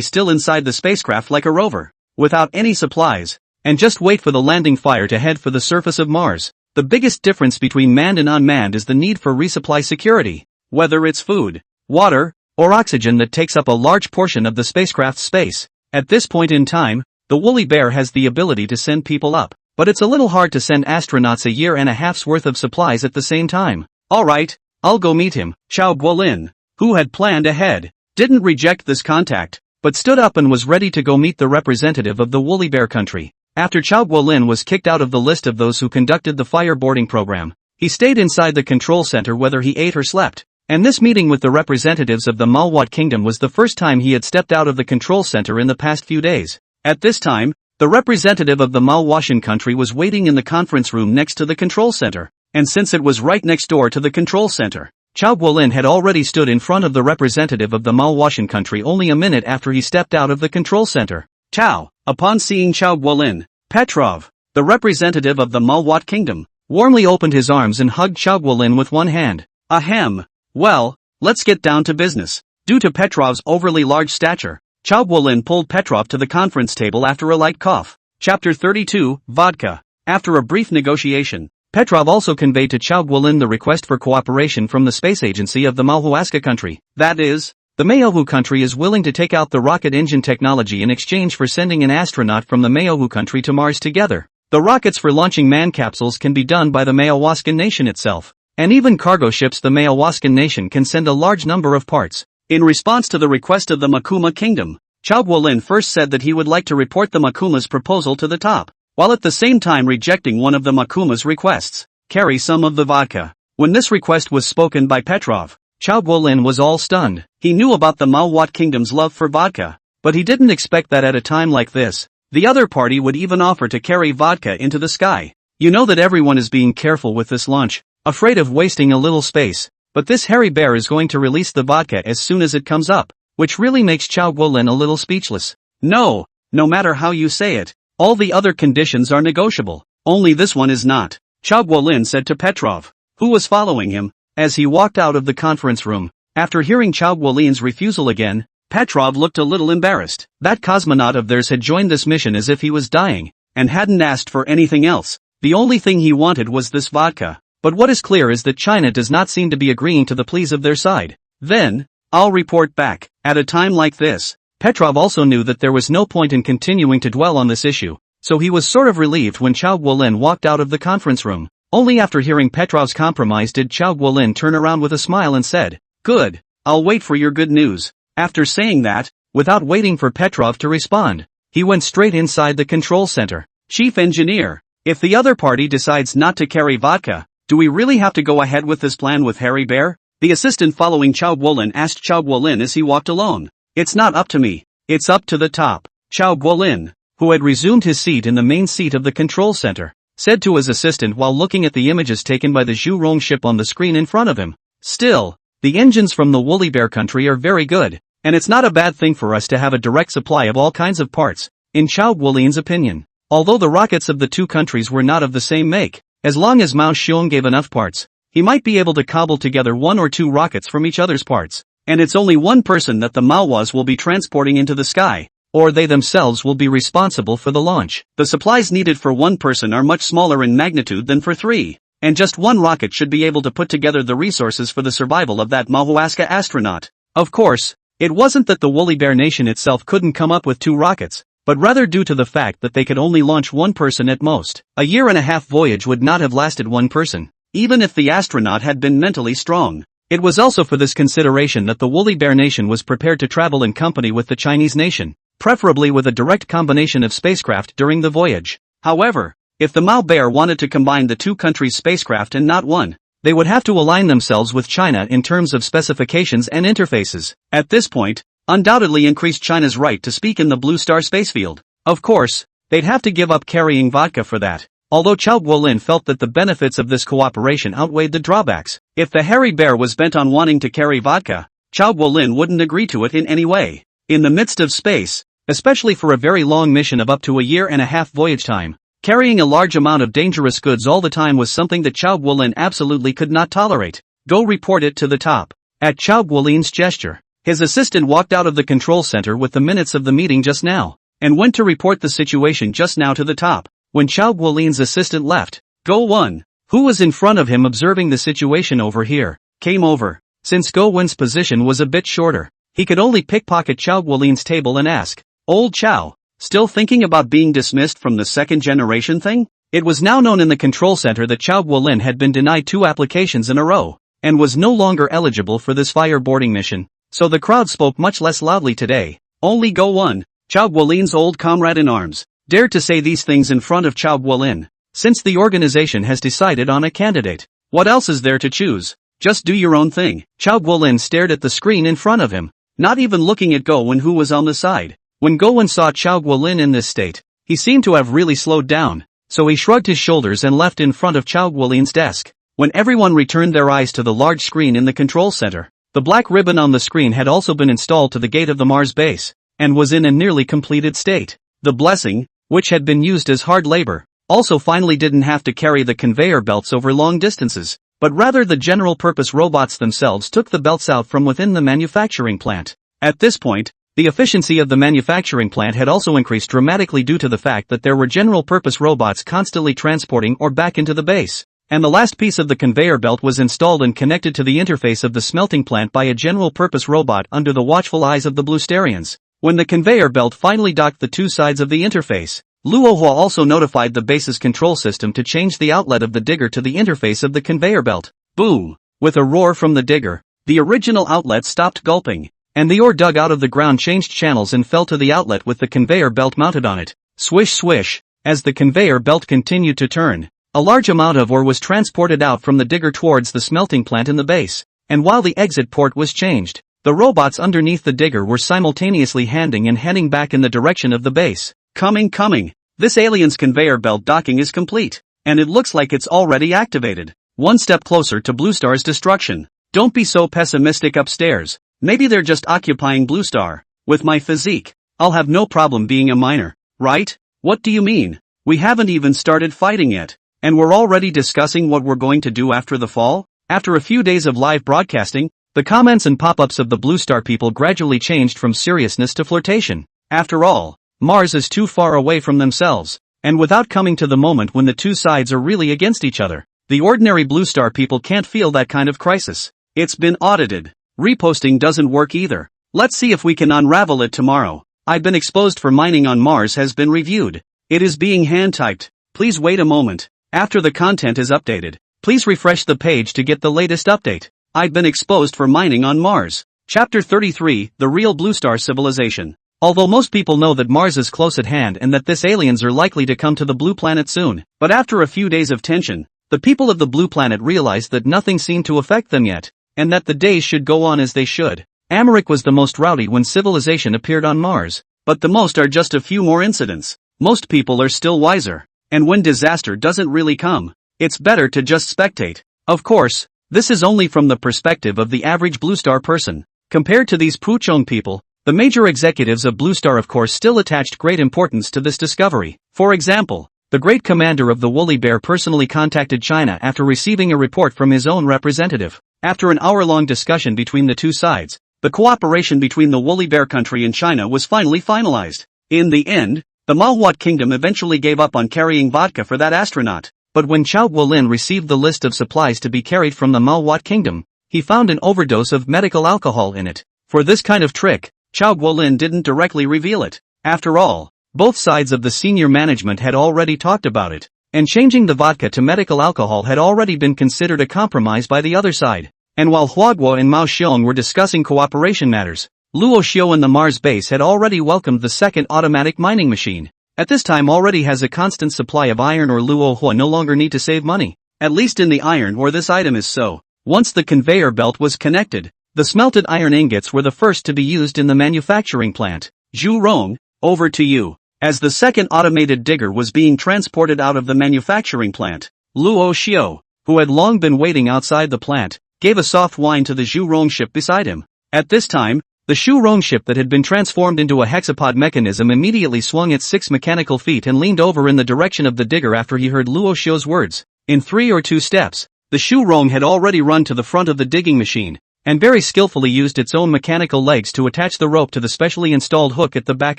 still inside the spacecraft like a rover, without any supplies, and just wait for the landing fire to head for the surface of Mars. The biggest difference between manned and unmanned is the need for resupply security. Whether it's food, water, or oxygen that takes up a large portion of the spacecraft's space. At this point in time, the woolly bear has the ability to send people up, but it's a little hard to send astronauts a year and a half's worth of supplies at the same time. Alright, I'll go meet him. Chao Guolin, who had planned ahead, didn't reject this contact, but stood up and was ready to go meet the representative of the woolly bear country. After Chao Guolin was kicked out of the list of those who conducted the fire boarding program, he stayed inside the control center whether he ate or slept. And this meeting with the representatives of the Manhwa Kingdom was the first time he had stepped out of the control center in the past few days. At this time, the representative of the Manhwa country was waiting in the conference room next to the control center, and since it was right next door to the control center, Chao Guolin had already stood in front of the representative of the Manhwa country only a minute after he stepped out of the control center. Chao, upon seeing Chao Guolin, Petrov, the representative of the Manhwa Kingdom, warmly opened his arms and hugged Chao Guolin with one hand. Ahem. Well, let's get down to business. Due to Petrov's overly large stature, Chao Guolin pulled Petrov to the conference table after a light cough. Chapter 32, Vodka. After a brief negotiation, Petrov also conveyed to Chao Guolin the request for cooperation from the space agency of the Manhwa country. That is, the Maohu country is willing to take out the rocket engine technology in exchange for sending an astronaut from the Maohu country to Mars together. The rockets for launching man capsules can be done by the Manhwa nation itself. And even cargo ships the Manhwa nation can send a large number of parts. In response to the request of the Makuma Kingdom, Chao Guolin first said that he would like to report the Makuma's proposal to the top, while at the same time rejecting one of the Makuma's requests, carry some of the vodka. When this request was spoken by Petrov, Chao Guolin was all stunned. He knew about the Manhwa Kingdom's love for vodka, but he didn't expect that at a time like this, the other party would even offer to carry vodka into the sky. You know that everyone is being careful with this launch, afraid of wasting a little space, but this hairy bear is going to release the vodka as soon as it comes up, which really makes Chao Guolin a little speechless. No matter how you say it, all the other conditions are negotiable, only this one is not, Chao Guolin said to Petrov, who was following him, as he walked out of the conference room. After hearing Chao Guolin's refusal again, Petrov looked a little embarrassed. That cosmonaut of theirs had joined this mission as if he was dying, and hadn't asked for anything else. The only thing he wanted was this vodka. But what is clear is that China does not seem to be agreeing to the pleas of their side. Then, I'll report back. At a time like this, Petrov also knew that there was no point in continuing to dwell on this issue, so he was sort of relieved when Chao Guolin walked out of the conference room. Only after hearing Petrov's compromise did Chao Guolin turn around with a smile and said, "Good, I'll wait for your good news." After saying that, without waiting for Petrov to respond, he went straight inside the control center. Chief Engineer, if the other party decides not to carry vodka, do we really have to go ahead with this plan with Hairy Bear? The assistant following Chao Guolin asked Chao Guolin as he walked alone. It's not up to me, it's up to the top. Chao Guolin, who had resumed his seat in the main seat of the control center, said to his assistant while looking at the images taken by the Zhu Rong ship on the screen in front of him. Still, the engines from the woolly bear country are very good, and it's not a bad thing for us to have a direct supply of all kinds of parts, in Chao Guolin's opinion. Although the rockets of the two countries were not of the same make, as long as Mao Xiong gave enough parts, he might be able to cobble together one or two rockets from each other's parts. And it's only one person that the Manhwas will be transporting into the sky. or they themselves will be responsible for the launch. The supplies needed for one person are much smaller in magnitude than for three, and just one rocket should be able to put together the resources for the survival of that Manhwa astronaut. Of course, it wasn't that the Woolly Bear Nation itself couldn't come up with two rockets, but rather due to the fact that they could only launch one person at most. A year-and-a-half voyage would not have lasted one person, even if the astronaut had been mentally strong. It was also for this consideration that the Woolly Bear Nation was prepared to travel in company with the Chinese nation, preferably with a direct combination of spacecraft during the voyage. However, if the Mao Bear wanted to combine the two countries' spacecraft and not one, they would have to align themselves with China in terms of specifications and interfaces. At this point, undoubtedly increased China's right to speak in the Blue Star spacefield. Of course, they'd have to give up carrying vodka for that, although Chao Guolin felt that the benefits of this cooperation outweighed the drawbacks. If the hairy bear was bent on wanting to carry vodka, Chao Guolin wouldn't agree to it in any way. In the midst of space, especially for a very long mission of up to a year-and-a-half voyage time, carrying a large amount of dangerous goods all the time was something that Chao Guolin absolutely could not tolerate. Go report it to the top. At Chao Guolin's gesture, his assistant walked out of the control center with the minutes of the meeting just now, and went to report the situation just now to the top. When Chao Guolin's assistant left, Go Wen, who was in front of him observing the situation over here, came over. Since Go Wen's position was a bit shorter, he could only pickpocket Chao Guolin's table and ask, "Old Chao, still thinking about being dismissed from the second generation thing?" It was now known in the control center that Chao Guolin had been denied 2 applications in a row, and was no longer eligible for this fireboarding mission, so the crowd spoke much less loudly today. Only Go Wen, Chao Guolin's old comrade in arms, dared to say these things in front of Chao Guolin. Since the organization has decided on a candidate, what else is there to choose? Just do your own thing. Chao Guolin stared at the screen in front of him, not even looking at Go Wen, who was on the side. When Go Wen saw Chao Guolin in this state, he seemed to have really slowed down, so he shrugged his shoulders and left in front of Chao Guolin's desk. When everyone returned their eyes to the large screen in the control center, the black ribbon on the screen had also been installed to the gate of the Mars base, and was in a nearly completed state. The blessing, which had been used as hard labor, also finally didn't have to carry the conveyor belts over long distances, but rather the general-purpose robots themselves took the belts out from within the manufacturing plant. At this point, the efficiency of the manufacturing plant had also increased dramatically due to the fact that there were general-purpose robots constantly transporting or back into the base, and the last piece of the conveyor belt was installed and connected to the interface of the smelting plant by a general-purpose robot under the watchful eyes of the Bluesterians. When the conveyor belt finally docked the 2 sides of the interface, Luohua also notified the base's control system to change the outlet of the digger to the interface of the conveyor belt. Boom! With a roar from the digger, the original outlet stopped gulping, and the ore dug out of the ground changed channels and fell to the outlet with the conveyor belt mounted on it. Swish swish! As the conveyor belt continued to turn, a large amount of ore was transported out from the digger towards the smelting plant in the base, and while the exit port was changed, the robots underneath the digger were simultaneously heading back in the direction of the base. Coming. This alien's conveyor belt docking is complete, and it looks like it's already activated. One step closer to Blue Star's destruction. Don't be so pessimistic upstairs. Maybe they're just occupying Blue Star. With my physique, I'll have no problem being a miner, right? What do you mean? We haven't even started fighting yet, and we're already discussing what we're going to do after the fall? After a few days of live broadcasting, the comments and pop-ups of the Blue Star people gradually changed from seriousness to flirtation. After all, Mars is too far away from themselves, and without coming to the moment when the 2 sides are really against each other, the ordinary Blue Star people can't feel that kind of crisis. It's been audited. Reposting doesn't work either. Let's see if we can unravel it tomorrow. I've been exposed for mining on Mars has been reviewed. It is being hand-typed. Please wait a moment. After the content is updated, please refresh the page to get the latest update. I've been exposed for mining on Mars. Chapter 33, The Real Blue Star Civilization. Although most people know that Mars is close at hand and that these aliens are likely to come to the blue planet soon, but after a few days of tension, the people of the blue planet realized that nothing seemed to affect them yet, and that the days should go on as they should. Americ was the most rowdy when civilization appeared on Mars, but the most are just a few more incidents. Most people are still wiser, and when disaster doesn't really come, it's better to just spectate. Of course, this is only from the perspective of the average Blue Star person. Compared to these Puchong people, the major executives of Blue Star of course still attached great importance to this discovery. For example, the great commander of the Woolly Bear personally contacted China after receiving a report from his own representative. After an hour-long discussion between the 2 sides, the cooperation between the Woolly Bear country and China was finally finalized. In the end, the Manhwa kingdom eventually gave up on carrying vodka for that astronaut. But when Chao Guolin received the list of supplies to be carried from the Manhwa kingdom, he found an overdose of medical alcohol in it. For this kind of trick, Chao Guolin didn't directly reveal it. After all, both sides of the senior management had already talked about it, and changing the vodka to medical alcohol had already been considered a compromise by the other side. And while Hua Guo and Mao Xiong were discussing cooperation matters, Luo Xiu and the Mars base had already welcomed the second automatic mining machine. At this time already has a constant supply of iron ore. Luo Hua no longer need to save money, at least in the iron ore this item is so. Once the conveyor belt was connected, the smelted iron ingots were the first to be used in the manufacturing plant. Zhu Rong, over to you. As the second automated digger was being transported out of the manufacturing plant, Luo Xiu, who had long been waiting outside the plant, gave a soft whine to the Zhu Rong ship beside him. At this time, the Zhu Rong ship that had been transformed into a hexapod mechanism immediately swung its 6 mechanical feet and leaned over in the direction of the digger after he heard Luo Xiu's words. In 3 or 2 steps, the Zhu Rong had already run to the front of the digging machine, and very skillfully used its own mechanical legs to attach the rope to the specially installed hook at the back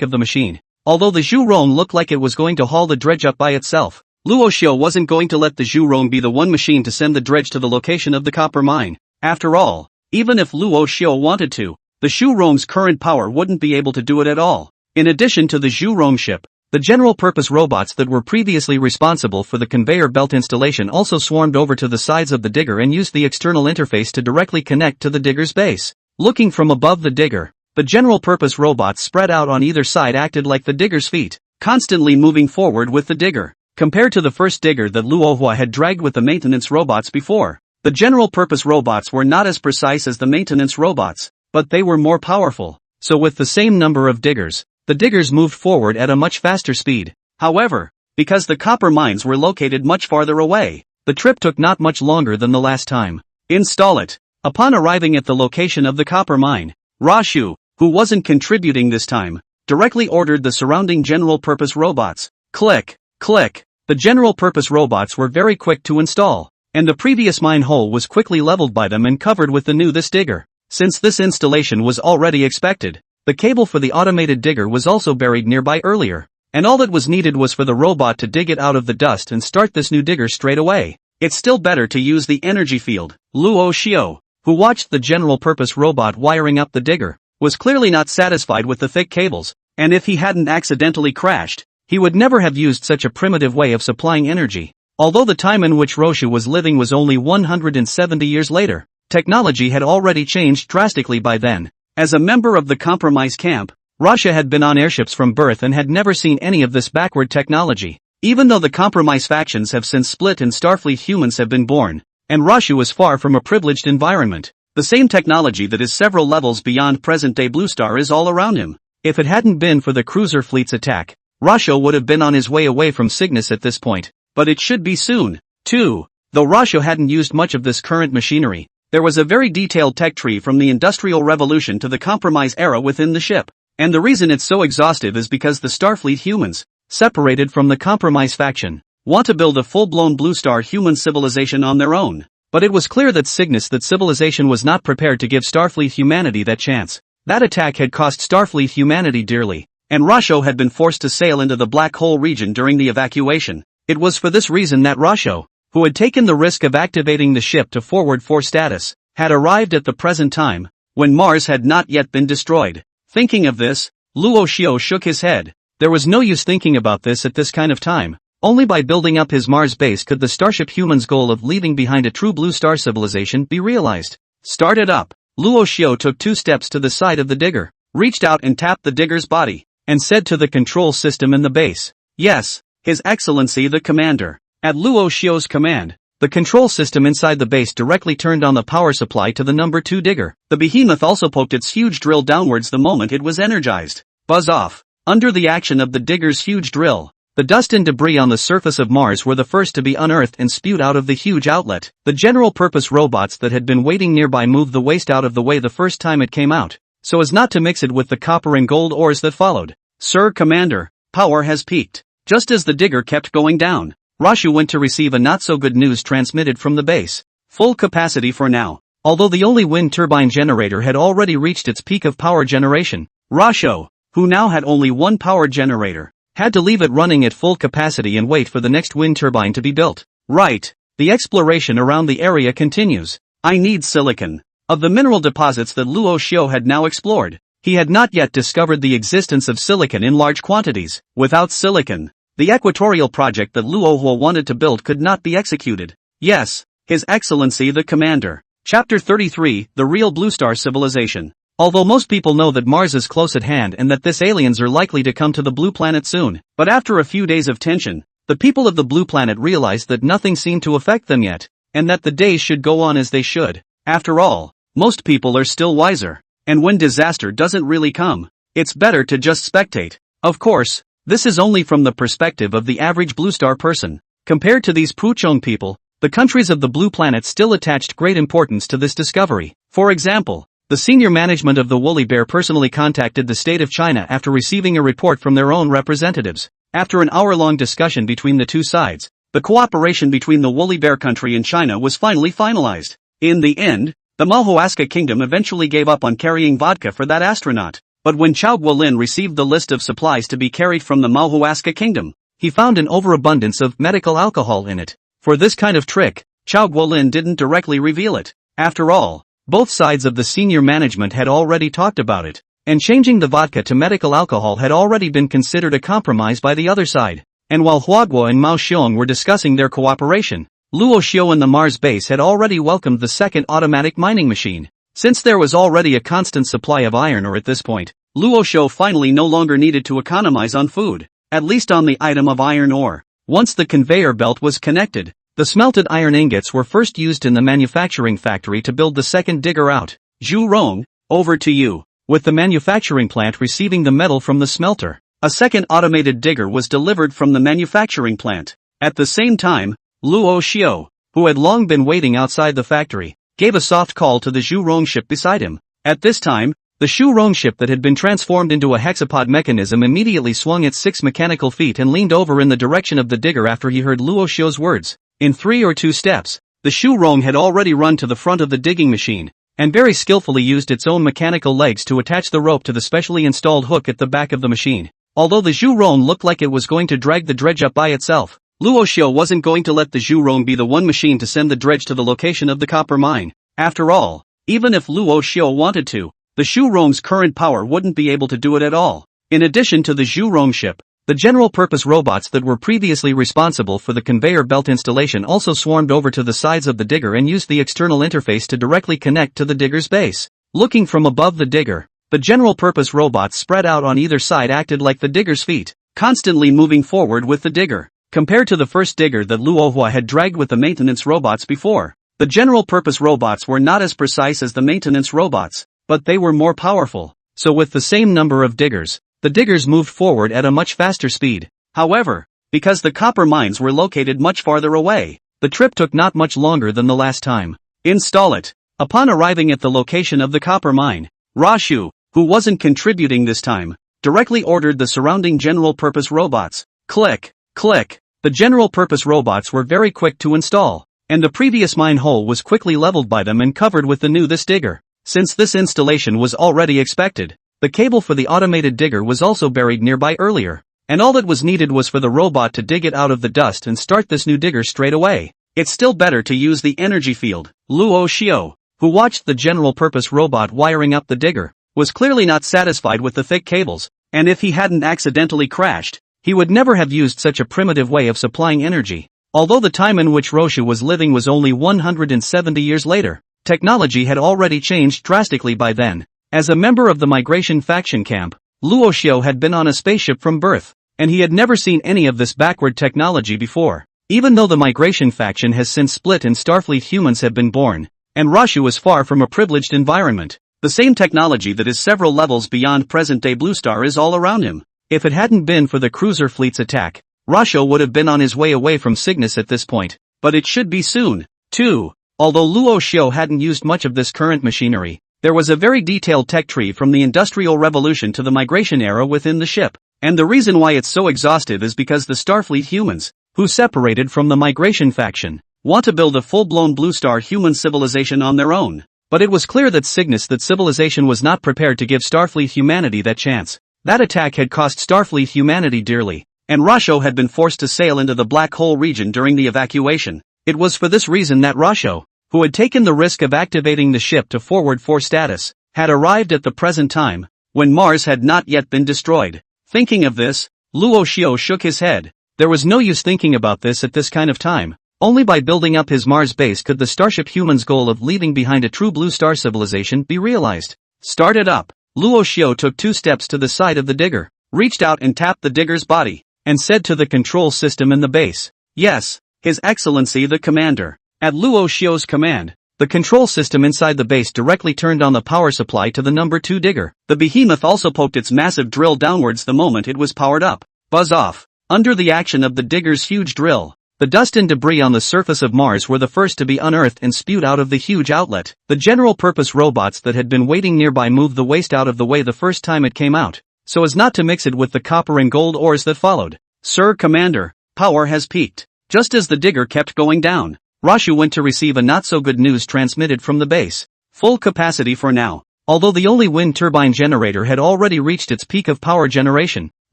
of the machine. Although the Zhu Rong looked like it was going to haul the dredge up by itself, Luo Xiu wasn't going to let the Zhu Rong be the one machine to send the dredge to the location of the copper mine. After all, even if Luo Xiu wanted to, the Zhu Rong's current power wouldn't be able to do it at all. In addition to the Zhu Rong ship, the general-purpose robots that were previously responsible for the conveyor belt installation also swarmed over to the sides of the digger and used the external interface to directly connect to the digger's base. Looking from above the digger, the general-purpose robots spread out on either side acted like the digger's feet, constantly moving forward with the digger. Compared to the first digger that Luo Hua had dragged with the maintenance robots before, the general-purpose robots were not as precise as the maintenance robots, but they were more powerful. So with the same number of diggers, the diggers moved forward at a much faster speed. However, because the copper mines were located much farther away, the trip took not much longer than the last time. Install it. Upon arriving at the location of the copper mine, Rashu, who wasn't contributing this time, directly ordered the surrounding general-purpose robots. Click, click. The general-purpose robots were very quick to install, and the previous mine hole was quickly leveled by them and covered with the new this digger. Since this installation was already expected, the cable for the automated digger was also buried nearby earlier, and all that was needed was for the robot to dig it out of the dust and start this new digger straight away. It's still better to use the energy field. Luo Xiu, who watched the general-purpose robot wiring up the digger, was clearly not satisfied with the thick cables, and if he hadn't accidentally crashed, he would never have used such a primitive way of supplying energy. Although the time in which Roshu was living was only 170 years later, technology had already changed drastically by then. As a member of the compromise camp, Rasha had been on airships from birth and had never seen any of this backward technology. Even though the compromise factions have since split and Starfleet humans have been born, and Rashu is far from a privileged environment, the same technology that is several levels beyond present-day Blue Star is all around him. If it hadn't been for the cruiser fleet's attack, Rasho would have been on his way away from Cygnus at this point, but it should be soon, too. Though Rasho hadn't used much of this current machinery, there was a very detailed tech tree from the Industrial Revolution to the Compromise era within the ship, and the reason it's so exhaustive is because the Starfleet humans, separated from the Compromise faction, want to build a full-blown Blue Star human civilization on their own. But it was clear that that civilization was not prepared to give Starfleet humanity that chance. That attack had cost Starfleet humanity dearly, and Rasho had been forced to sail into the black hole region during the evacuation. It was for this reason that Rasho, who had taken the risk of activating the ship to forward 4 status, had arrived at the present time, when Mars had not yet been destroyed. Thinking of this, Luo Xiu shook his head. There was no use thinking about this at this kind of time. Only by building up his Mars base could the Starship Human's goal of leaving behind a true Blue Star civilization be realized. Start it up. Luo Xiu took 2 steps to the side of the digger, reached out and tapped the digger's body, and said to the control system in the base, "Yes, His Excellency the Commander." At Luo Xiu's command, the control system inside the base directly turned on the power supply to the number 2 digger. The behemoth also poked its huge drill downwards the moment it was energized. Buzz off. Under the action of the digger's huge drill, the dust and debris on the surface of Mars were the first to be unearthed and spewed out of the huge outlet. The general-purpose robots that had been waiting nearby moved the waste out of the way the first time it came out, so as not to mix it with the copper and gold ores that followed. "Sir Commander, power has peaked." Just as the digger kept going down, Rashu went to receive a not-so-good news transmitted from the base. "Full capacity for now. Although the only wind turbine generator had already reached its peak of power generation, Rasho, who now had only one power generator, had to leave it running at full capacity and wait for the next wind turbine to be built. Right. The exploration around the area continues. I need silicon. Of the mineral deposits that Luo Xiu had now explored, he had not yet discovered the existence of silicon in large quantities. Without silicon, the equatorial project that Luo Hua wanted to build could not be executed. Yes, His Excellency the Commander. Chapter 33, The Real Blue Star Civilization. Although most people know that Mars is close at hand and that these aliens are likely to come to the blue planet soon, but after a few days of tension, the people of the blue planet realized that nothing seemed to affect them yet, and that the days should go on as they should. After all, most people are still wiser, and when disaster doesn't really come, it's better to just spectate. Of course, this is only from the perspective of the average blue star person. Compared to these Puchong people, the countries of the blue planet still attached great importance to this discovery. For example, the senior management of the Woolly Bear personally contacted the state of China after receiving a report from their own representatives. After an hour-long discussion between the two sides, the cooperation between the Woolly Bear country and China was finally finalized. In the end, the Manhwa kingdom eventually gave up on carrying vodka for that astronaut. But when Chao Guolin received the list of supplies to be carried from the Manhwa kingdom, he found an overabundance of medical alcohol in it. For this kind of trick, Chao Guolin didn't directly reveal it. After all, both sides of the senior management had already talked about it, and changing the vodka to medical alcohol had already been considered a compromise by the other side. And while Huaguo and Mao Xiong were discussing their cooperation, Luo Xiu and the Mars base had already welcomed the second automatic mining machine. Since there was already a constant supply of iron ore at this point, Luo Xiu finally no longer needed to economize on food, at least on the item of iron ore. Once the conveyor belt was connected, the smelted iron ingots were first used in the manufacturing factory to build the second digger out. Zhu Rong, over to you. With the manufacturing plant receiving the metal from the smelter, a second automated digger was delivered from the manufacturing plant. At the same time, Luo Xiu, who had long been waiting outside the factory, gave a soft call to the Zhu Rong ship beside him. At this time, the Zhu Rong ship that had been transformed into a hexapod mechanism immediately swung its 6 mechanical feet and leaned over in the direction of the digger after he heard Luo Xiu's words. In 3 or 2 steps, the Zhu Rong had already run to the front of the digging machine, and very skillfully used its own mechanical legs to attach the rope to the specially installed hook at the back of the machine. Although the Zhu Rong looked like it was going to drag the dredge up by itself, Luo Xiu wasn't going to let the Zhu Rong be the one machine to send the dredge to the location of the copper mine. After all, even if Luo Xiu wanted to, the Zhu Rong's current power wouldn't be able to do it at all. In addition to the Zhu Rong ship, the general-purpose robots that were previously responsible for the conveyor belt installation also swarmed over to the sides of the digger and used the external interface to directly connect to the digger's base. Looking from above the digger, the general-purpose robots spread out on either side acted like the digger's feet, constantly moving forward with the digger. Compared to the first digger that Luo Hua had dragged with the maintenance robots before, the general-purpose robots were not as precise as the maintenance robots, but they were more powerful. So with the same number of diggers, the diggers moved forward at a much faster speed. However, because the copper mines were located much farther away, the trip took not much longer than the last time. Install it. Upon arriving at the location of the copper mine, Rashu, who wasn't contributing this time, directly ordered the surrounding general-purpose robots. Click, click. The general-purpose robots were very quick to install, and the previous mine hole was quickly leveled by them and covered with the new digger. Since this installation was already expected, the cable for the automated digger was also buried nearby earlier, and all that was needed was for the robot to dig it out of the dust and start this new digger straight away. It's still better to use the energy field. Luo Xiu, who watched the general-purpose robot wiring up the digger, was clearly not satisfied with the thick cables, and if he hadn't accidentally crashed, he would never have used such a primitive way of supplying energy. Although the time in which Roshu was living was only 170 years later, technology had already changed drastically by then. As a member of the migration faction camp, Luo Xiu had been on a spaceship from birth, and he had never seen any of this backward technology before. Even though the migration faction has since split and Starfleet humans have been born, and Rashu is far from a privileged environment, the same technology that is several levels beyond present-day Blue Star is all around him. If it hadn't been for the cruiser fleet's attack, Rashu would have been on his way away from Cygnus at this point, but it should be soon, too. Although Luo Xiu hadn't used much of this current machinery, there was a very detailed tech tree from the Industrial Revolution to the migration era within the ship, and the reason why it's so exhaustive is because the Starfleet humans, who separated from the migration faction, want to build a full-blown Blue Star human civilization on their own. But it was clear that civilization was not prepared to give Starfleet humanity that chance. That attack had cost Starfleet humanity dearly, and Rosho had been forced to sail into the black hole region during the evacuation. It was for this reason that Rosho, who had taken the risk of activating the ship to forward force status, had arrived at the present time, when Mars had not yet been destroyed. Thinking of this, Luo Xiao shook his head. There was no use thinking about this at this kind of time. Only by building up his Mars base could the Starship Human's goal of leaving behind a true blue star civilization be realized. Started up, Luo Xiao took 2 steps to the side of the digger, reached out and tapped the digger's body, and said to the control system in the base, "Yes, His Excellency the Commander." At Luo Xiao's command, the control system inside the base directly turned on the power supply to the number 2 digger. The behemoth also poked its massive drill downwards the moment it was powered up. Buzz off. Under the action of the digger's huge drill, the dust and debris on the surface of Mars were the first to be unearthed and spewed out of the huge outlet. The general-purpose robots that had been waiting nearby moved the waste out of the way the first time it came out, so as not to mix it with the copper and gold ores that followed. "Sir Commander, power has peaked." Just as the digger kept going down, Rashu went to receive a not-so-good news transmitted from the base. Full capacity for now. Although the only wind turbine generator had already reached its peak of power generation,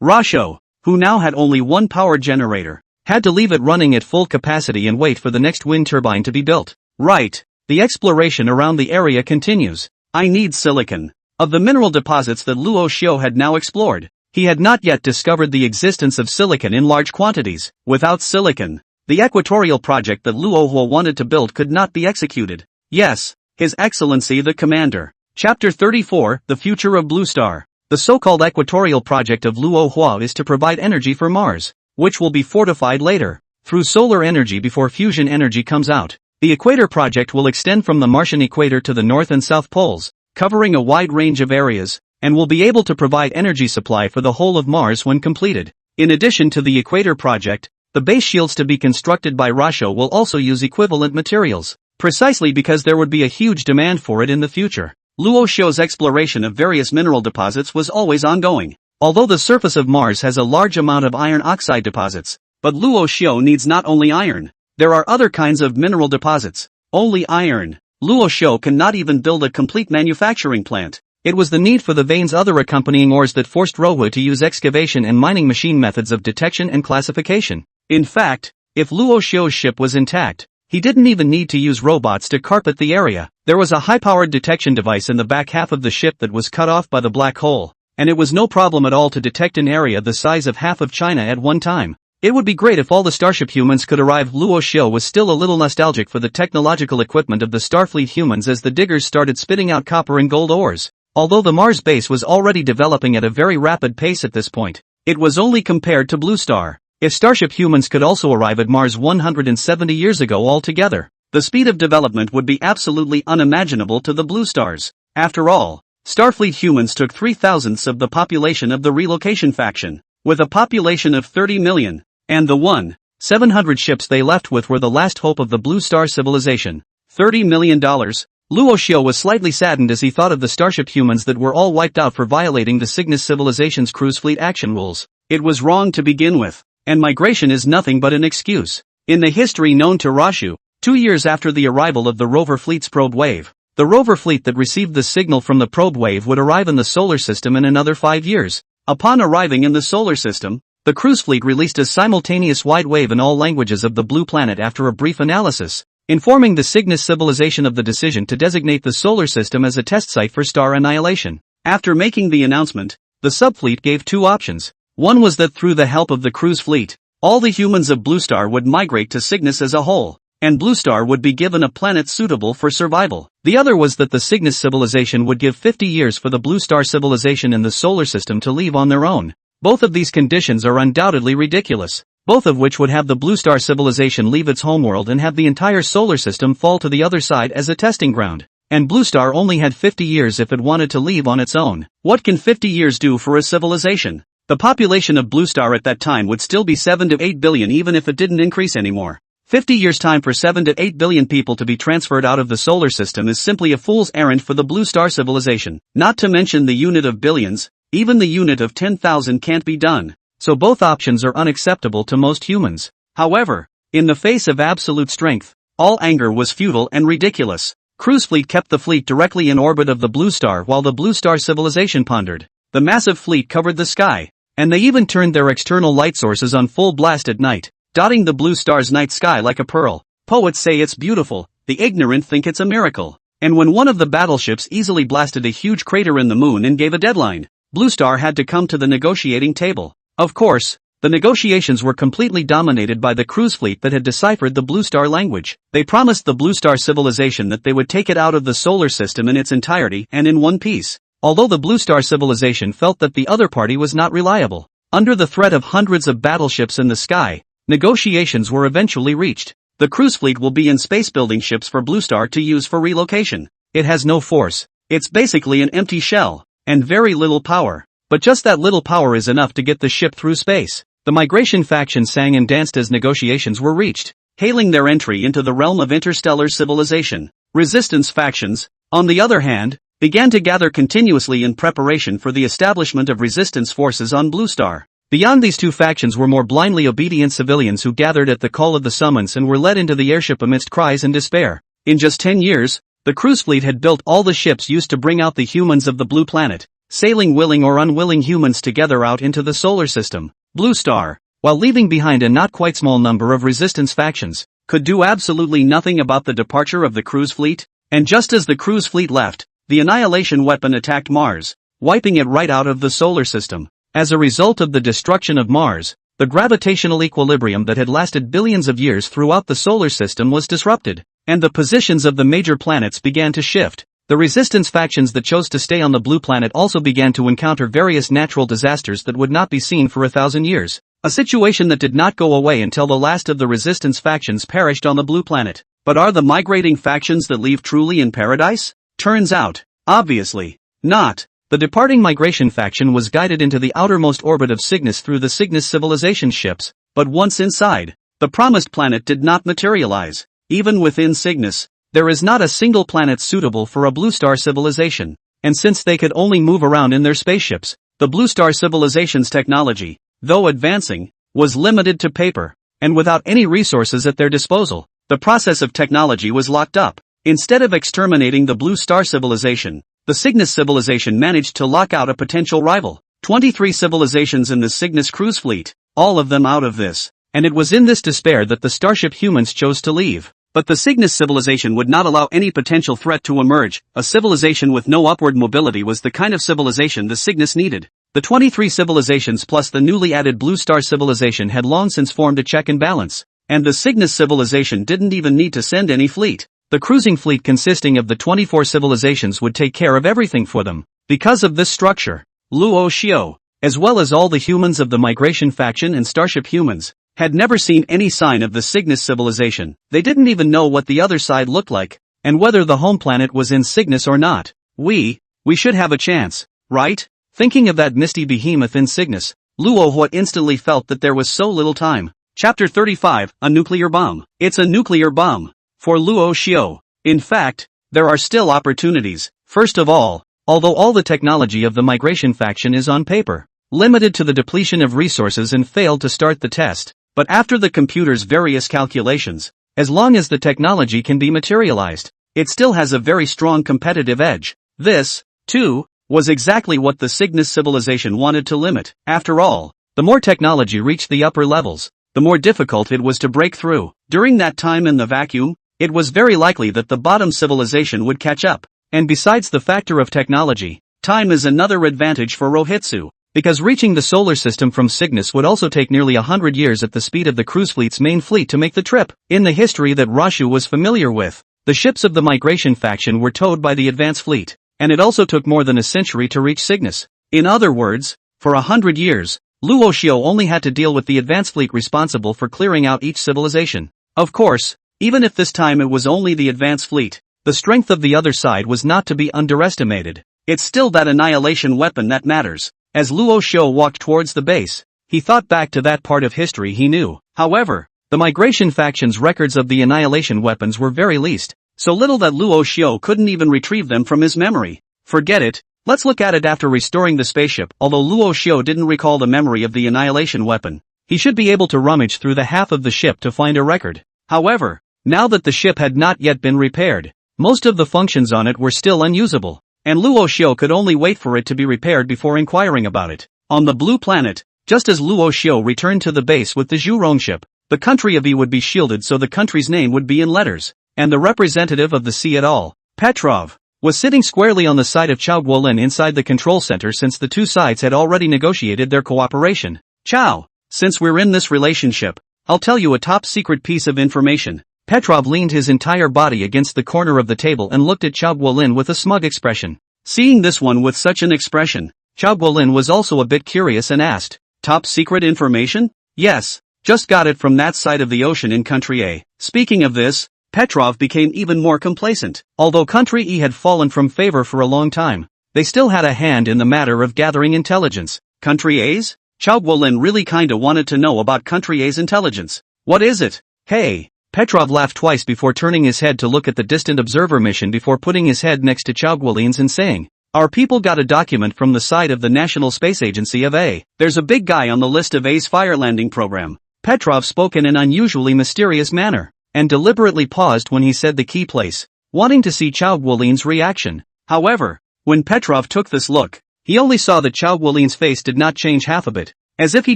Rashu, who now had only one power generator, had to leave it running at full capacity and wait for the next wind turbine to be built. Right. The exploration around the area continues. I need silicon. Of the mineral deposits that Luo Xiao had now explored, he had not yet discovered the existence of silicon in large quantities. Without silicon, the equatorial project that Luo Hua wanted to build could not be executed. Yes, His Excellency the Commander. Chapter 34, The Future of Blue Star. The so-called equatorial project of Luo Hua is to provide energy for Mars, which will be fortified later, through solar energy before fusion energy comes out. The equator project will extend from the Martian equator to the north and south poles, covering a wide range of areas, and will be able to provide energy supply for the whole of Mars when completed. In addition to the equator project, the base shields to be constructed by Rasho will also use equivalent materials, precisely because there would be a huge demand for it in the future. Luo Xiao's exploration of various mineral deposits was always ongoing. Although the surface of Mars has a large amount of iron oxide deposits, but Luo Xiao needs not only iron. There are other kinds of mineral deposits. Only iron. Luo Xiao cannot even build a complete manufacturing plant. It was the need for the vein's other accompanying ores that forced Rohua to use excavation and mining machine methods of detection and classification. In fact, if Luo Xiao's ship was intact, he didn't even need to use robots to carpet the area. There was a high-powered detection device in the back half of the ship that was cut off by the black hole, and it was no problem at all to detect an area the size of half of China at one time. It would be great if all the Starship humans could arrive. Luo Xiao was still a little nostalgic for the technological equipment of the Starfleet humans as the diggers started spitting out copper and gold ores. Although the Mars base was already developing at a very rapid pace at this point, it was only compared to Blue Star. If Starship humans could also arrive at Mars 170 years ago altogether, the speed of development would be absolutely unimaginable to the Blue Stars. After all, Starfleet humans took 3/1000ths of the population of the relocation faction, with a population of 30 million, and the 1,700 ships they left with were the last hope of the Blue Star civilization. $30 million. Luo Xiao was slightly saddened as he thought of the Starship humans that were all wiped out for violating the Cygnus civilization's cruise fleet action rules. It was wrong to begin with, and migration is nothing but an excuse. In the history known to Rashu, 2 years after the arrival of the rover fleet's probe wave, the rover fleet that received the signal from the probe wave would arrive in the solar system in another 5 years. Upon arriving in the solar system, the cruise fleet released a simultaneous wide wave in all languages of the blue planet after a brief analysis, informing the Cygnus civilization of the decision to designate the solar system as a test site for star annihilation. After making the announcement, the subfleet gave 2 options. One was that through the help of the cruise fleet, all the humans of Blue Star would migrate to Cygnus as a whole, and Blue Star would be given a planet suitable for survival. The other was that the Cygnus civilization would give 50 years for the Blue Star civilization in the solar system to leave on their own. Both of these conditions are undoubtedly ridiculous, both of which would have the Blue Star civilization leave its homeworld and have the entire solar system fall to the other side as a testing ground. And Blue Star only had 50 years if it wanted to leave on its own. What can 50 years do for a civilization? The population of Blue Star at that time would still be 7 to 8 billion even if it didn't increase anymore. 50 years time for 7 to 8 billion people to be transferred out of the solar system is simply a fool's errand for the Blue Star civilization. Not to mention the unit of billions, even the unit of 10,000 can't be done. So both options are unacceptable to most humans. However, in the face of absolute strength, all anger was futile and ridiculous. cruise fleet kept the fleet directly in orbit of the Blue Star while the Blue Star civilization pondered. The massive fleet covered the sky, and they even turned their external light sources on full blast at night, dotting the Blue Star's night sky like a pearl. Poets say it's beautiful, the ignorant think it's a miracle. And when one of the battleships easily blasted a huge crater in the moon and gave a deadline, Blue Star had to come to the negotiating table. Of course, the negotiations were completely dominated by the cruise fleet that had deciphered the Blue Star language. They promised the Blue Star civilization that they would take it out of the solar system in its entirety and in one piece. Although the Blue Star civilization felt that the other party was not reliable, under the threat of hundreds of battleships in the sky, negotiations were eventually reached. The cruise fleet will be in space-building ships for Blue Star to use for relocation. It has no force. It's basically an empty shell, and very little power. But just that little power is enough to get the ship through space. The migration faction sang and danced as negotiations were reached, hailing their entry into the realm of interstellar civilization. Resistance factions, on the other hand, began to gather continuously in preparation for the establishment of resistance forces on Blue Star. Beyond these two factions were more blindly obedient civilians who gathered at the call of the summons and were led into the airship amidst cries and despair. In just 10 years, the cruise fleet had built all the ships used to bring out the humans of the blue planet, sailing willing or unwilling humans together out into the solar system. Blue Star, while leaving behind a not quite small number of resistance factions, could do absolutely nothing about the departure of the cruise fleet. And just as the cruise fleet left, the annihilation weapon attacked Mars, wiping it right out of the solar system. As a result of the destruction of Mars, the gravitational equilibrium that had lasted billions of years throughout the solar system was disrupted, and the positions of the major planets began to shift. The resistance factions that chose to stay on the blue planet also began to encounter various natural disasters that would not be seen for 1,000 years, a situation that did not go away until the last of the resistance factions perished on the blue planet. But are the migrating factions that leave truly in paradise? Turns out, obviously, not. The departing migration faction was guided into the outermost orbit of Cygnus through the Cygnus civilization ships, but once inside, the promised planet did not materialize. Even within Cygnus, there is not a single planet suitable for a Blue Star civilization, and since they could only move around in their spaceships, the Blue Star civilization's technology, though advancing, was limited to paper, and without any resources at their disposal, the process of technology was locked up. Instead of exterminating the Blue Star civilization, the Cygnus civilization managed to lock out a potential rival. 23 civilizations in the Cygnus cruise fleet, all of them out of this. And it was in this despair that the starship humans chose to leave. But the Cygnus civilization would not allow any potential threat to emerge. A civilization with no upward mobility was the kind of civilization the Cygnus needed. The 23 civilizations plus the newly added Blue Star civilization had long since formed a check and balance. And the Cygnus civilization didn't even need to send any fleet. The cruising fleet consisting of the 24 civilizations would take care of everything for them. Because of this structure, Luo Xiao, as well as all the humans of the migration faction and starship humans, had never seen any sign of the Cygnus civilization. They didn't even know what the other side looked like, and whether the home planet was in Cygnus or not. We should have a chance, right? Thinking of that misty behemoth in Cygnus, Luo Hua instantly felt that there was so little time. Chapter 35, A Nuclear Bomb. It's a nuclear bomb. For Luo Xiao. In fact, there are still opportunities. First of all, although all the technology of the migration faction is on paper, limited to the depletion of resources and failed to start the test, but after the computer's various calculations, as long as the technology can be materialized, it still has a very strong competitive edge. This, too, was exactly what the Cygnus civilization wanted to limit. After all, the more technology reached the upper levels, the more difficult it was to break through. During that time in the vacuum, it was very likely that the bottom civilization would catch up. And besides the factor of technology, time is another advantage for Rohitsu, because reaching the solar system from Cygnus would also take nearly 100 years at the speed of the cruise fleet's main fleet to make the trip. In the history that Rashu was familiar with, the ships of the migration faction were towed by the advance fleet, and it also took more than a century to reach Cygnus. In other words, for 100 years, Luo Xiao only had to deal with the advance fleet responsible for clearing out each civilization. Of course, even if this time it was only the advance fleet, the strength of the other side was not to be underestimated. It's still that annihilation weapon that matters. As Luo Xiao walked towards the base, he thought back to that part of history he knew. However, the migration faction's records of the annihilation weapons were very least, so little that Luo Xiao couldn't even retrieve them from his memory. Forget it, let's look at it after restoring the spaceship. Although Luo Xiao didn't recall the memory of the annihilation weapon, he should be able to rummage through the half of the ship to find a record. However, now that the ship had not yet been repaired, Most of the functions on it were still unusable, and Luo Xiu could only wait for it to be repaired before inquiring about it. On the blue planet, just as Luo Xiu returned to the base with the Zhu Rong ship, the country of E would be shielded so the country's name would be in letters, and the representative of the sea at all, Petrov, was sitting squarely on the side of Chao Guolin inside the control center since the two sides had already negotiated their cooperation. Chao, since we're in this relationship, I'll tell you a top secret piece of information. Petrov leaned his entire body against the corner of the table and looked at Chao Guolin with a smug expression. Seeing this one with such an expression, Chao Guolin was also a bit curious and asked, top secret information? Yes, just got it from that side of the ocean in country A. Speaking of this, Petrov became even more complacent. Although country E had fallen from favor for a long time, they still had a hand in the matter of gathering intelligence. Country A's? Chao Guolin really kinda wanted to know about country A's intelligence. What is it? Hey! Petrov laughed twice before turning his head to look at the distant observer mission before putting his head next to Chao Guolin's and saying, our people got a document from the side of the National Space Agency of A. There's a big guy on the list of A's fire landing program. Petrov spoke in an unusually mysterious manner, and deliberately paused when he said the key place, wanting to see Chao Guolin's reaction. However, when Petrov took this look, he only saw that Chao Guolin's face did not change half a bit, as if he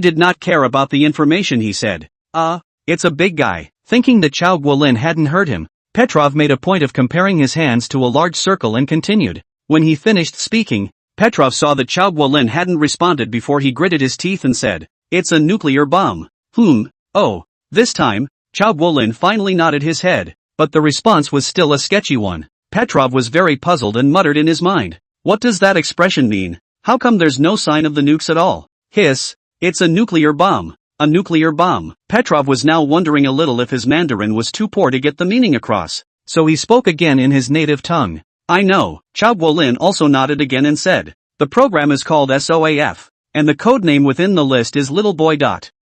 did not care about the information he said. It's a big guy. Thinking that Chao Guolin hadn't heard him, Petrov made a point of comparing his hands to a large circle and continued. When he finished speaking, Petrov saw that Chao Guolin hadn't responded before he gritted his teeth and said, it's a nuclear bomb. Oh. This time, Chao Guolin finally nodded his head, but the response was still a sketchy one. Petrov was very puzzled and muttered in his mind, what does that expression mean? How come there's no sign of the nukes at all? Hiss, it's a nuclear bomb. A nuclear bomb. Petrov was now wondering a little if his Mandarin was too poor to get the meaning across, so he spoke again in his native tongue. I know. Chao Guolin also nodded again and said, the program is called SOAF, and the code name within the list is Little Boy.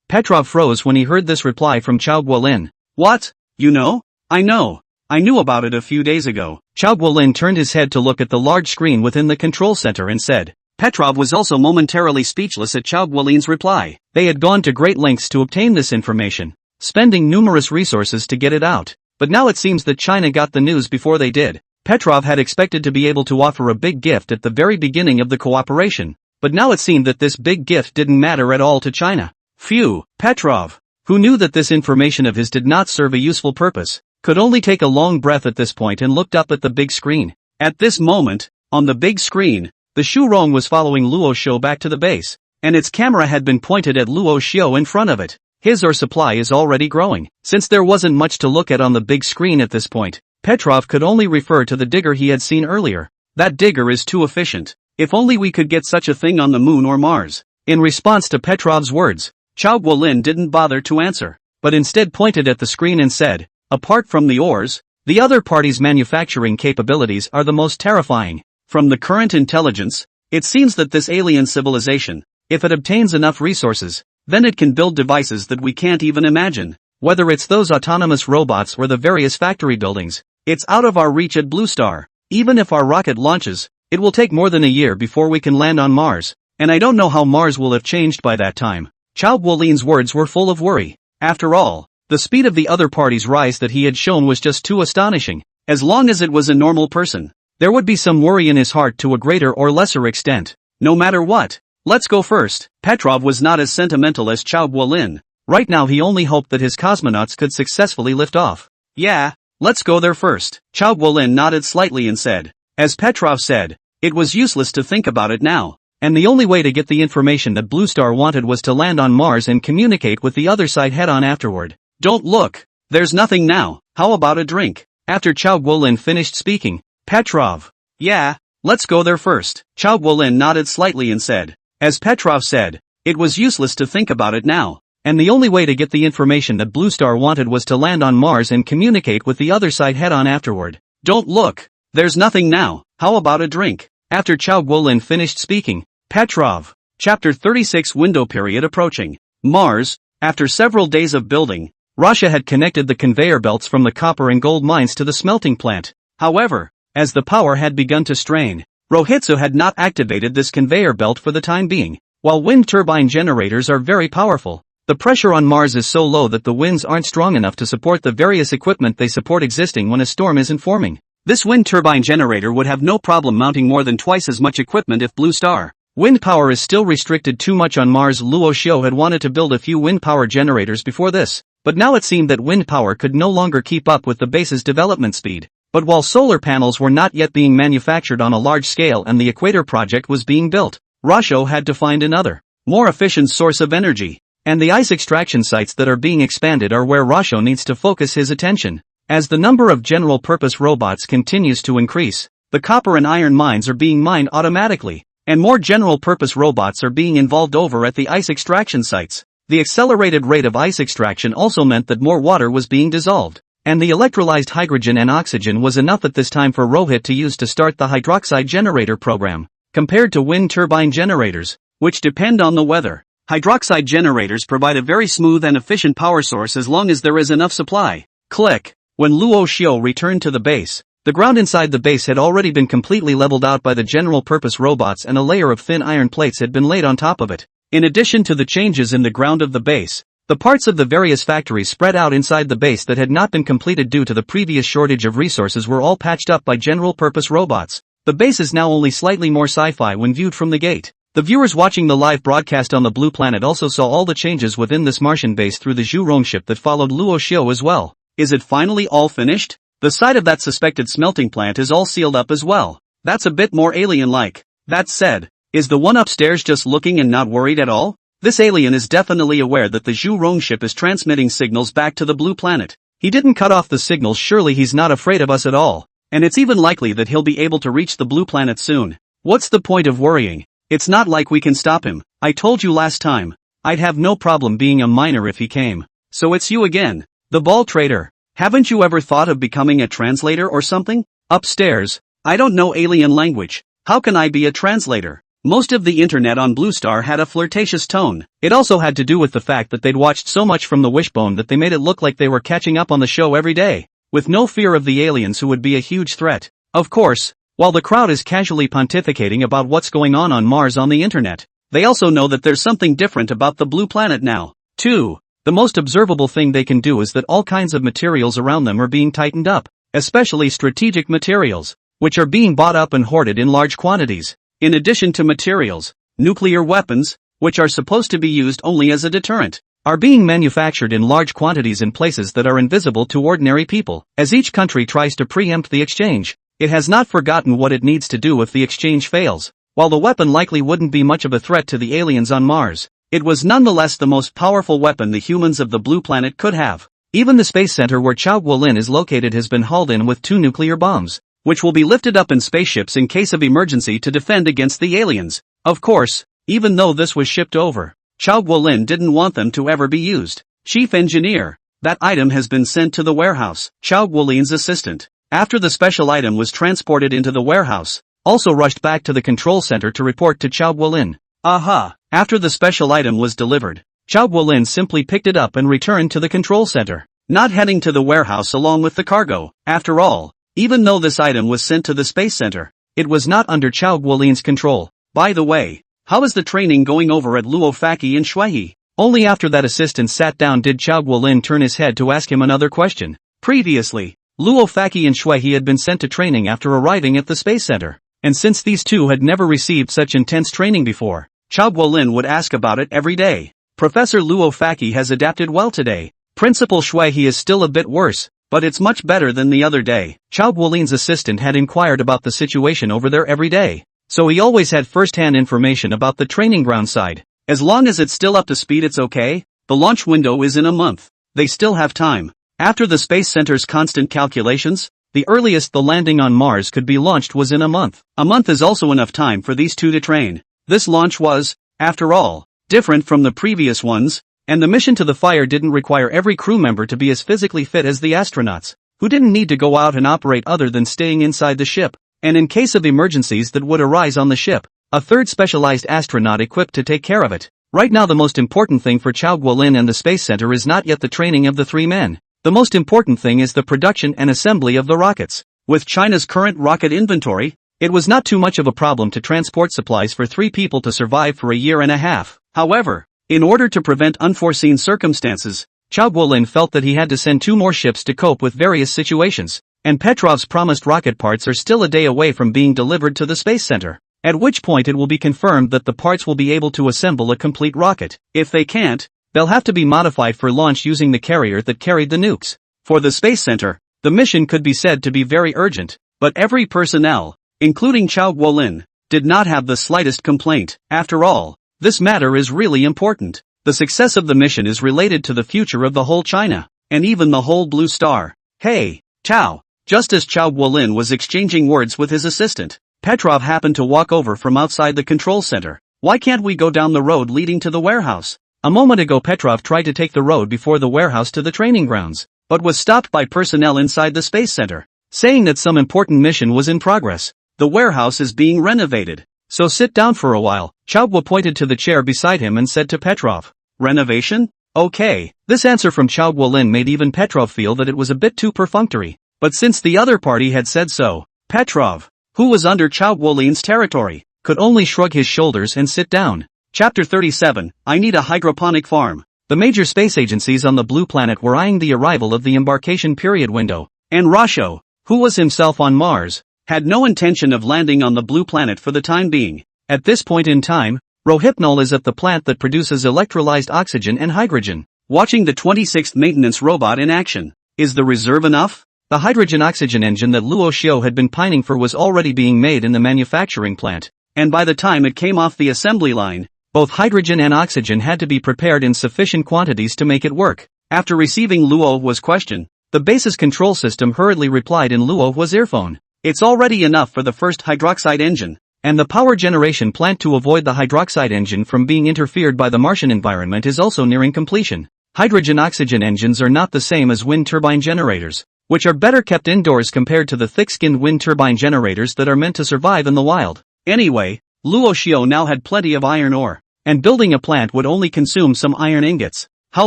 Petrov froze when he heard this reply from Chao Guolin. What? You know? I know. I knew about it a few days ago. Chao Guolin turned his head to look at the large screen within the control center and said, Petrov was also momentarily speechless at Chao Guolin's reply. They had gone to great lengths to obtain this information, spending numerous resources to get it out, but now it seems that China got the news before they did. Petrov had expected to be able to offer a big gift at the very beginning of the cooperation, but now it seemed that this big gift didn't matter at all to China. Phew, Petrov, who knew that this information of his did not serve a useful purpose, could only take a long breath at this point and looked up at the big screen. At this moment, on the big screen, the Zhu Rong was following Luo Xiu back to the base, and its camera had been pointed at Luo Xiu in front of it. His ore supply is already growing. Since there wasn't much to look at on the big screen at this point, Petrov could only refer to the digger he had seen earlier. That digger is too efficient. If only we could get such a thing on the moon or Mars. In response to Petrov's words, Chao Guolin didn't bother to answer, but instead pointed at the screen and said, apart from the ores, the other party's manufacturing capabilities are the most terrifying. From the current intelligence, it seems that this alien civilization, if it obtains enough resources, then it can build devices that we can't even imagine. Whether it's those autonomous robots or the various factory buildings, it's out of our reach at Blue Star. Even if our rocket launches, it will take more than a year before we can land on Mars, and I don't know how Mars will have changed by that time. Chao Guolin's words were full of worry. After all, the speed of the other party's rise that he had shown was just too astonishing. As long as it was a normal person, there would be some worry in his heart to a greater or lesser extent. No matter what, let's go first. Petrov was not as sentimental as Chao Guolin. Right now he only hoped that his cosmonauts could successfully lift off. Yeah, let's go there first. Chao Guolin nodded slightly and said, as Petrov said, it was useless to think about it now, and the only way to get the information that Blue Star wanted was to land on Mars and communicate with the other side head-on afterward. Don't look, there's nothing now, how about a drink? After Chao Guolin finished speaking, Petrov, yeah, let's go there first. Chao Guolin nodded slightly and said, as Petrov said, it was useless to think about it now, and the only way to get the information that Blue Star wanted was to land on Mars and communicate with the other side head-on afterward. Don't look, there's nothing now, how about a drink? After Chao Guolin finished speaking, Petrov, Chapter 36 Window period approaching. Mars, after several days of building, Russia had connected the conveyor belts from the copper and gold mines to the smelting plant. However, as the power had begun to strain, Rohitsu had not activated this conveyor belt for the time being. While wind turbine generators are very powerful, the pressure on Mars is so low that the winds aren't strong enough to support the various equipment they support existing when a storm isn't forming. This wind turbine generator would have no problem mounting more than twice as much equipment if Blue Star. Wind power is still restricted too much on Mars. Luo Xiu had wanted to build a few wind power generators before this, but now it seemed that wind power could no longer keep up with the base's development speed. But while solar panels were not yet being manufactured on a large scale and the Equator project was being built, Rasho had to find another, more efficient source of energy. And the ice extraction sites that are being expanded are where Rasho needs to focus his attention. As the number of general-purpose robots continues to increase, the copper and iron mines are being mined automatically, and more general-purpose robots are being involved over at the ice extraction sites. The accelerated rate of ice extraction also meant that more water was being dissolved, and the electrolyzed hydrogen and oxygen was enough at this time for Rohit to use to start the hydroxide generator program. Compared to wind turbine generators, which depend on the weather, hydroxide generators provide a very smooth and efficient power source as long as there is enough supply. Click. When Luo Xiu returned to the base, the ground inside the base had already been completely leveled out by the general-purpose robots and a layer of thin iron plates had been laid on top of it. In addition to the changes in the ground of the base, the parts of the various factories spread out inside the base that had not been completed due to the previous shortage of resources were all patched up by general-purpose robots. The base is now only slightly more sci-fi when viewed from the gate. The viewers watching the live broadcast on the Blue Planet also saw all the changes within this Martian base through the Zhu Rong ship that followed Luo Xiu as well. Is it finally all finished? The site of that suspected smelting plant is all sealed up as well. That's a bit more alien-like. That said, is the one upstairs just looking and not worried at all? This alien is definitely aware that the Zhu Rong ship is transmitting signals back to the Blue Planet. He didn't cut off the signals. Surely he's not afraid of us at all. And it's even likely that he'll be able to reach the Blue Planet soon. What's the point of worrying? It's not like we can stop him. I told you last time. I'd have no problem being a miner if he came. So it's you again. The ball trader. Haven't you ever thought of becoming a translator or something? Upstairs. I don't know alien language. How can I be a translator? Most of the internet on Blue Star had a flirtatious tone. It also had to do with the fact that they'd watched so much from the Wishbone that they made it look like they were catching up on the show every day, with no fear of the aliens who would be a huge threat. Of course, while the crowd is casually pontificating about what's going on Mars on the internet, they also know that there's something different about the Blue Planet now. 2. The most observable thing they can do is that all kinds of materials around them are being tightened up, especially strategic materials, which are being bought up and hoarded in large quantities. In addition to materials, nuclear weapons, which are supposed to be used only as a deterrent, are being manufactured in large quantities in places that are invisible to ordinary people. As each country tries to preempt the exchange, it has not forgotten what it needs to do if the exchange fails. While the weapon likely wouldn't be much of a threat to the aliens on Mars, it was nonetheless the most powerful weapon the humans of the Blue Planet could have. Even the space center where Chao Guolin is located has been hauled in with 2 nuclear bombs, which will be lifted up in spaceships in case of emergency to defend against the aliens. Of course, even though this was shipped over, Chao Guolin didn't want them to ever be used. Chief Engineer, that item has been sent to the warehouse. Chao Guolin's assistant, after the special item was transported into the warehouse, also rushed back to the control center to report to Chao Guolin. Aha! After the special item was delivered, Chao Guolin simply picked it up and returned to the control center, not heading to the warehouse along with the cargo. After all, even though this item was sent to the space center, it was not under Chao Guolin's control. By the way, how is the training going over at Luo Faki in Shuihe? Only after that assistant sat down did Chao Guolin turn his head to ask him another question. Previously, Luo Faki and Shuihe had been sent to training after arriving at the space center, and since these two had never received such intense training before, Chao Guolin would ask about it every day. Professor Luo Faki has adapted well today. Principal Shuihe is still a bit worse, but it's much better than the other day. Chao Guolin's assistant had inquired about the situation over there every day, so he always had first-hand information about the training ground side. As long as it's still up to speed, it's okay. The launch window is in a month. They still have time. After the Space Center's constant calculations, the earliest the landing on Mars could be launched was in a month. A month is also enough time for these two to train. This launch was, after all, different from the previous ones, and the mission to the Fire didn't require every crew member to be as physically fit as the astronauts, who didn't need to go out and operate other than staying inside the ship, and in case of emergencies that would arise on the ship, a third specialized astronaut equipped to take care of it. Right now the most important thing for Chao Guolin and the Space Center is not yet the training of the 3 men. The most important thing is the production and assembly of the rockets. With China's current rocket inventory, it was not too much of a problem to transport supplies for 3 people to survive for a year and a half. However, in order to prevent unforeseen circumstances, Chao Guolin felt that he had to send 2 more ships to cope with various situations. and Petrov's promised rocket parts are still a day away from being delivered to the space center. At which point it will be confirmed that the parts will be able to assemble a complete rocket. If they can't, they'll have to be modified for launch using the carrier that carried the nukes. For the space center, the mission could be said to be very urgent, but every personnel, including Chao Guolin, did not have the slightest complaint. After all, this matter is really important. The success of the mission is related to the future of the whole China, and even the whole Blue Star. Hey, Chao. Just as Chao Guolin was exchanging words with his assistant, Petrov happened to walk over from outside the control center. Why can't we go down the road leading to the warehouse? A moment ago Petrov tried to take the road before the warehouse to the training grounds, but was stopped by personnel inside the space center, saying that some important mission was in progress. The warehouse is being renovated, so sit down for a while. Chao Guo pointed to the chair beside him and said to Petrov, renovation? Okay. This answer from Chao Guolin made even Petrov feel that it was a bit too perfunctory, but since the other party had said so, Petrov, who was under Chao Guolin's territory, could only shrug his shoulders and sit down. Chapter 37, I need a hydroponic farm. The major space agencies on the blue planet were eyeing the arrival of the embarkation period window, and Rasho, who was himself on Mars, had no intention of landing on the blue planet for the time being. At this point in time, Rohypnol is at the plant that produces electrolyzed oxygen and hydrogen, watching the 26th maintenance robot in action. Is the reserve enough? The hydrogen-oxygen engine that Luo Xiao had been pining for was already being made in the manufacturing plant, and by the time it came off the assembly line, both hydrogen and oxygen had to be prepared in sufficient quantities to make it work. After receiving Luo Hua's question, the base's control system hurriedly replied in Luo Hua's earphone. It's already enough for the first hydroxide engine, and the power generation plant to avoid the hydroxide engine from being interfered by the Martian environment is also nearing completion. Hydrogen-oxygen engines are not the same as wind turbine generators, which are better kept indoors compared to the thick-skinned wind turbine generators that are meant to survive in the wild. Anyway, Luo Xiao now had plenty of iron ore, and building a plant would only consume some iron ingots. How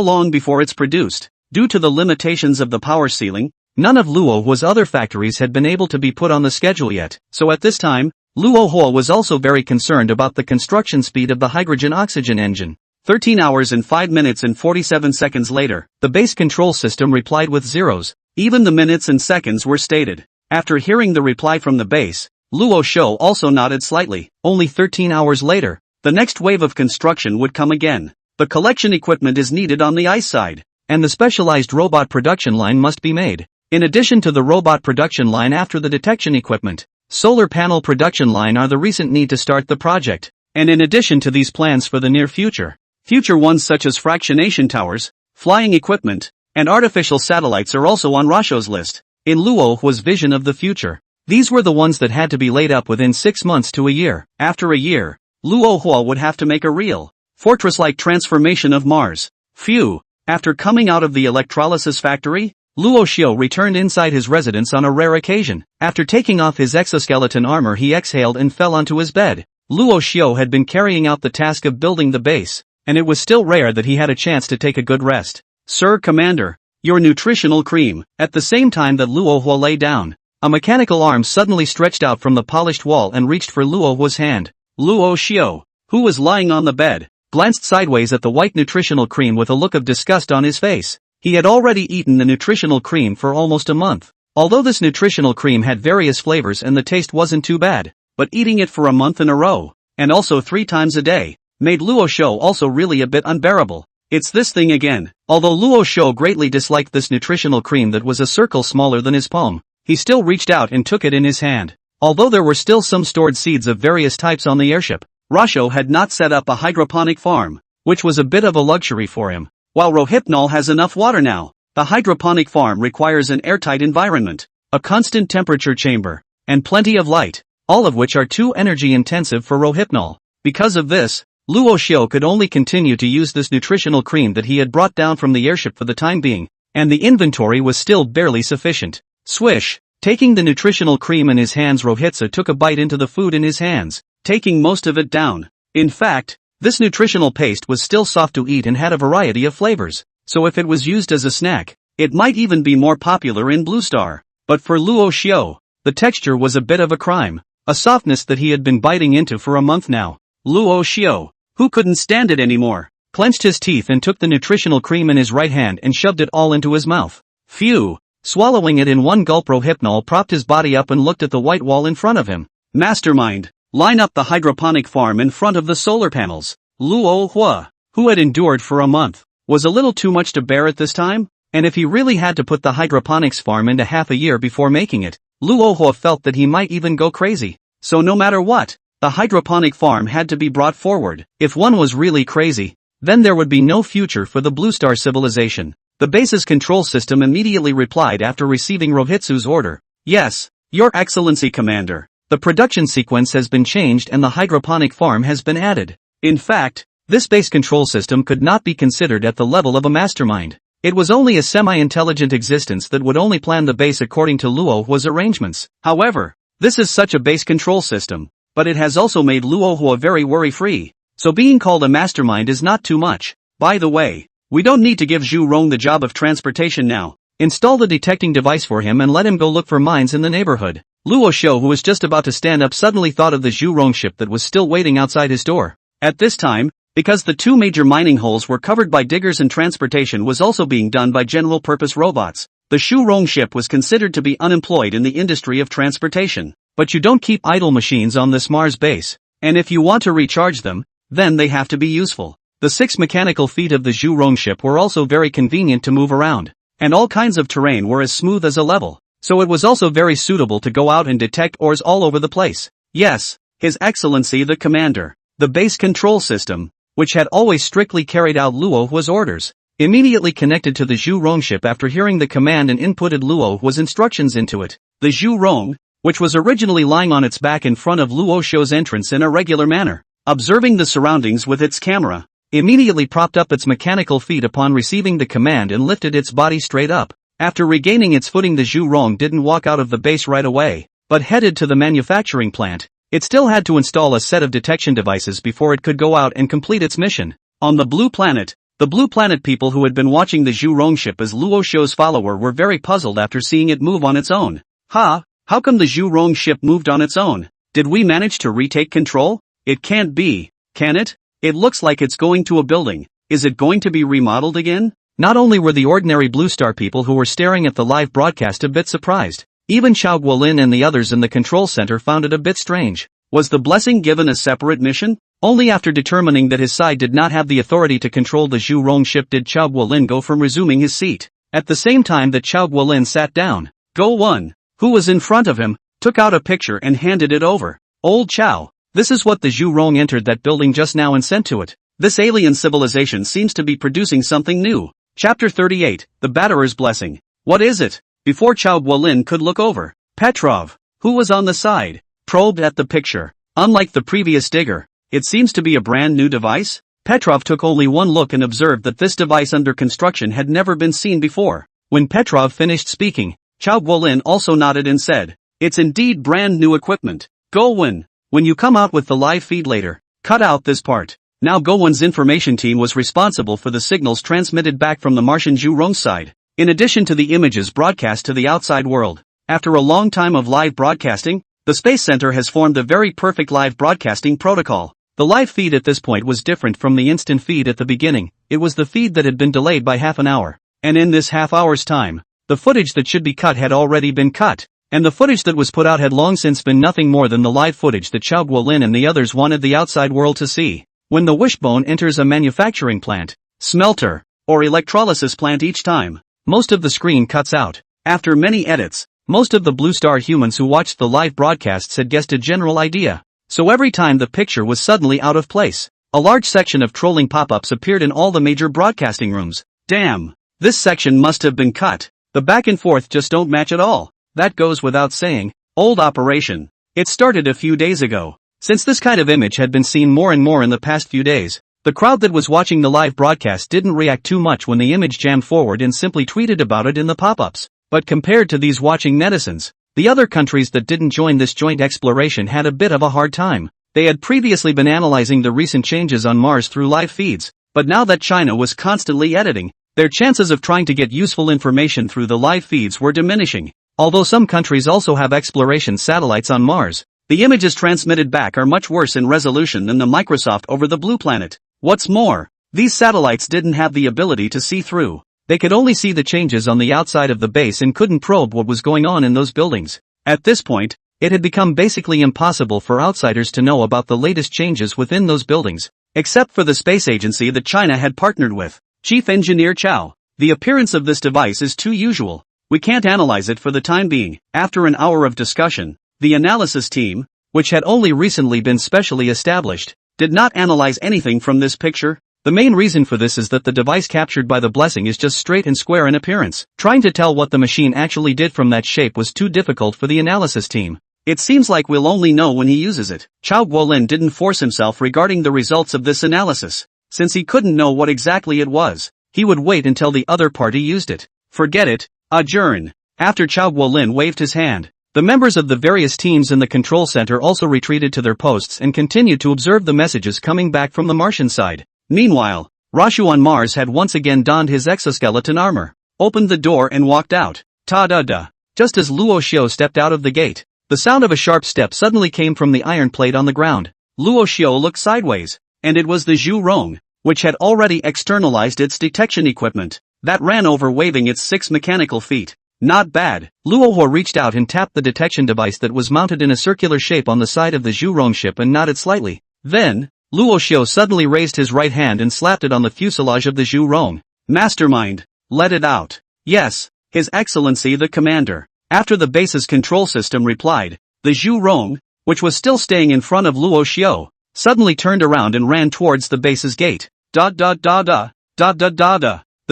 long before it's produced? Due to the limitations of the power ceiling, none of Luo Hua's other factories had been able to be put on the schedule yet, so at this time, Luo Hua was also very concerned about the construction speed of the hydrogen-oxygen engine. 13 hours and 5 minutes and 47 seconds later, the base control system replied with zeros. Even the minutes and seconds were stated. After hearing the reply from the base, Luo Xiao also nodded slightly. Only 13 hours later, the next wave of construction would come again. The collection equipment is needed on the ice side, and the specialized robot production line must be made. In addition to the robot production line after the detection equipment, solar panel production line are the recent need to start the project. And in addition to these plans for the near future, future ones such as fractionation towers, flying equipment, and artificial satellites are also on Rasho's list. In Luo Hua's vision of the future, these were the ones that had to be laid up within 6 months to a year. After a year, Luo Hua would have to make a real, fortress-like transformation of Mars. Phew! After coming out of the electrolysis factory, Luo Xiao returned inside his residence on a rare occasion. After taking off his exoskeleton armor he exhaled and fell onto his bed. Luo Xiao had been carrying out the task of building the base, and it was still rare that he had a chance to take a good rest. Sir Commander, your nutritional cream. At the same time that Luo Hua lay down, a mechanical arm suddenly stretched out from the polished wall and reached for Luo Hua's hand. Luo Xiao, who was lying on the bed, glanced sideways at the white nutritional cream with a look of disgust on his face. He had already eaten the nutritional cream for almost a month. Although this nutritional cream had various flavors and the taste wasn't too bad, but eating it for a month in a row, and also 3 times a day, made Luo Xiao also really a bit unbearable. It's this thing again. Although Luo Xiao greatly disliked this nutritional cream that was a circle smaller than his palm, he still reached out and took it in his hand. Although there were still some stored seeds of various types on the airship, Rasho had not set up a hydroponic farm, which was a bit of a luxury for him. While Rohypnol has enough water now, the hydroponic farm requires an airtight environment, a constant temperature chamber, and plenty of light, all of which are too energy-intensive for Rohypnol. Because of this, Luo Xiao could only continue to use this nutritional cream that he had brought down from the airship for the time being, and the inventory was still barely sufficient. Swish! Taking the nutritional cream in his hands, Rohitsa took a bite into the food in his hands, taking most of it down. In fact, this nutritional paste was still soft to eat and had a variety of flavors, so if it was used as a snack, it might even be more popular in Blue Star. But for Luo Xiao, the texture was a bit of a crime, a softness that he had been biting into for a month now. Luo Xiao, who couldn't stand it anymore, clenched his teeth and took the nutritional cream in his right hand and shoved it all into his mouth. Phew! Swallowing it in one gulp, Rohypnol propped his body up and looked at the white wall in front of him. Mastermind, line up the hydroponic farm in front of the solar panels. Luo Hua, who had endured for a month, was a little too much to bear at this time, and if he really had to put the hydroponics farm into half a year before making it, Luo Hua felt that he might even go crazy. So no matter what, the hydroponic farm had to be brought forward. If one was really crazy, then there would be no future for the Blue Star civilization. The base's control system immediately replied after receiving Rohitsu's order. Yes, Your Excellency Commander. The production sequence has been changed and the hydroponic farm has been added. In fact, this base control system could not be considered at the level of a mastermind. It was only a semi-intelligent existence that would only plan the base according to Luo Hua's arrangements. However, this is such a base control system, but it has also made Luo Hua very worry-free. So being called a mastermind is not too much. By the way, we don't need to give Zhu Rong the job of transportation now. Install the detecting device for him and let him go look for mines in the neighborhood. Luo Shou, who was just about to stand up, suddenly thought of the Zhu Rong ship that was still waiting outside his door. At this time, because the two major mining holes were covered by diggers and transportation was also being done by general-purpose robots, the Zhu Rong ship was considered to be unemployed in the industry of transportation. But you don't keep idle machines on this Mars base, and if you want to recharge them, then they have to be useful. The 6 mechanical feet of the Zhu Rong ship were also very convenient to move around, and all kinds of terrain were as smooth as a level, so it was also very suitable to go out and detect ores all over the place. Yes, His Excellency the Commander. The base control system, which had always strictly carried out Luo Hua's orders, immediately connected to the Zhu Rong ship after hearing the command and inputted Luo Hua's instructions into it. The Zhu Rong, which was originally lying on its back in front of Luo Shou's entrance in a regular manner, observing the surroundings with its camera, immediately propped up its mechanical feet upon receiving the command and lifted its body straight up. After regaining its footing, the Zhu Rong didn't walk out of the base right away, but headed to the manufacturing plant. It still had to install a set of detection devices before it could go out and complete its mission. On the Blue Planet, the Blue Planet people who had been watching the Zhu Rong ship as Luo Shou's follower were very puzzled after seeing it move on its own. How come the Zhu Rong ship moved on its own? Did we manage to retake control? It can't be, can it? It looks like it's going to a building. Is it going to be remodeled again? Not only were the ordinary Blue Star people who were staring at the live broadcast a bit surprised, even Xiao Guolin and the others in the control center found it a bit strange. Was the blessing given a separate mission? Only after determining that his side did not have the authority to control the Zhu Rong ship did Xiao Guolin go from resuming his seat. At the same time that Xiao Guolin sat down, Go One, who was in front of him, took out a picture and handed it over. Old Xiao, this is what the Zhu Rong entered that building just now and sent to it. This alien civilization seems to be producing something new. Chapter 38, The Batterer's Blessing. What is it? Before Xiao Guolin could look over, Petrov, who was on the side, probed at the picture. Unlike the previous digger, it seems to be a brand new device. Petrov took only one look and observed that this device under construction had never been seen before. When Petrov finished speaking, Xiao Guolin also nodded and said, It's indeed brand new equipment. Go-Wen, when you come out with the live feed later, cut out this part. Now Go-Wen's information team was responsible for the signals transmitted back from the Martian Zhu Rong side, in addition to the images broadcast to the outside world. After a long time of live broadcasting, the Space Center has formed a very perfect live broadcasting protocol. The live feed at this point was different from the instant feed at the beginning. It was the feed that had been delayed by half an hour. And in this half hour's time, the footage that should be cut had already been cut, and the footage that was put out had long since been nothing more than the live footage that Xiao Guolin and the others wanted the outside world to see. When the wishbone enters a manufacturing plant, smelter, or electrolysis plant each time, most of the screen cuts out. After many edits, most of the Blue Star humans who watched the live broadcasts had guessed a general idea. So every time the picture was suddenly out of place, a large section of trolling pop-ups appeared in all the major broadcasting rooms. Damn! This section must have been cut. The back and forth just don't match at all. That goes without saying. Old operation. It started a few days ago. Since this kind of image had been seen more and more in the past few days, the crowd that was watching the live broadcast didn't react too much when the image jammed forward and simply tweeted about it in the pop-ups. But compared to these watching netizens, the other countries that didn't join this joint exploration had a bit of a hard time. They had previously been analyzing the recent changes on Mars through live feeds, but now that China was constantly editing, their chances of trying to get useful information through the live feeds were diminishing. Although some countries also have exploration satellites on Mars, the images transmitted back are much worse in resolution than the Microsoft over the Blue Planet. What's more, these satellites didn't have the ability to see through They could only see the changes on the outside of the base and couldn't probe what was going on in those buildings. At this point, it had become basically impossible for outsiders to know about the latest changes within those buildings, except for the space agency that China had partnered with. Chief Engineer Chow, the appearance of this device is too usual. We can't analyze it for the time being. After an hour of discussion, the analysis team, which had only recently been specially established, did not analyze anything from this picture. The main reason for this is that the device captured by the blessing is just straight and square in appearance. Trying to tell what the machine actually did from that shape was too difficult for the analysis team. It seems like we'll only know when he uses it. Chao Guolin didn't force himself regarding the results of this analysis. Since he couldn't know what exactly it was, he would wait until the other party used it. Forget it, adjourn. After Chao Guolin waved his hand, the members of the various teams in the control center also retreated to their posts and continued to observe the messages coming back from the Martian side. Meanwhile, Rashu on Mars had once again donned his exoskeleton armor, opened the door and walked out. Ta-da-da. Just as Luo Xiu stepped out of the gate, the sound of a sharp step suddenly came from the iron plate on the ground. Luo Xiu looked sideways, and it was the Zhu Rong, which had already externalized its detection equipment, that ran over waving its 6 mechanical feet. Not bad. Luo Hua reached out and tapped the detection device that was mounted in a circular shape on the side of the Zhu Rong ship and nodded slightly. Then, Luo Xiu suddenly raised his right hand and slapped it on the fuselage of the Zhu Rong. Mastermind, let it out. Yes, His Excellency the Commander. After the base's control system replied, the Zhu Rong, which was still staying in front of Luo Xiu, suddenly turned around and ran towards the base's gate. The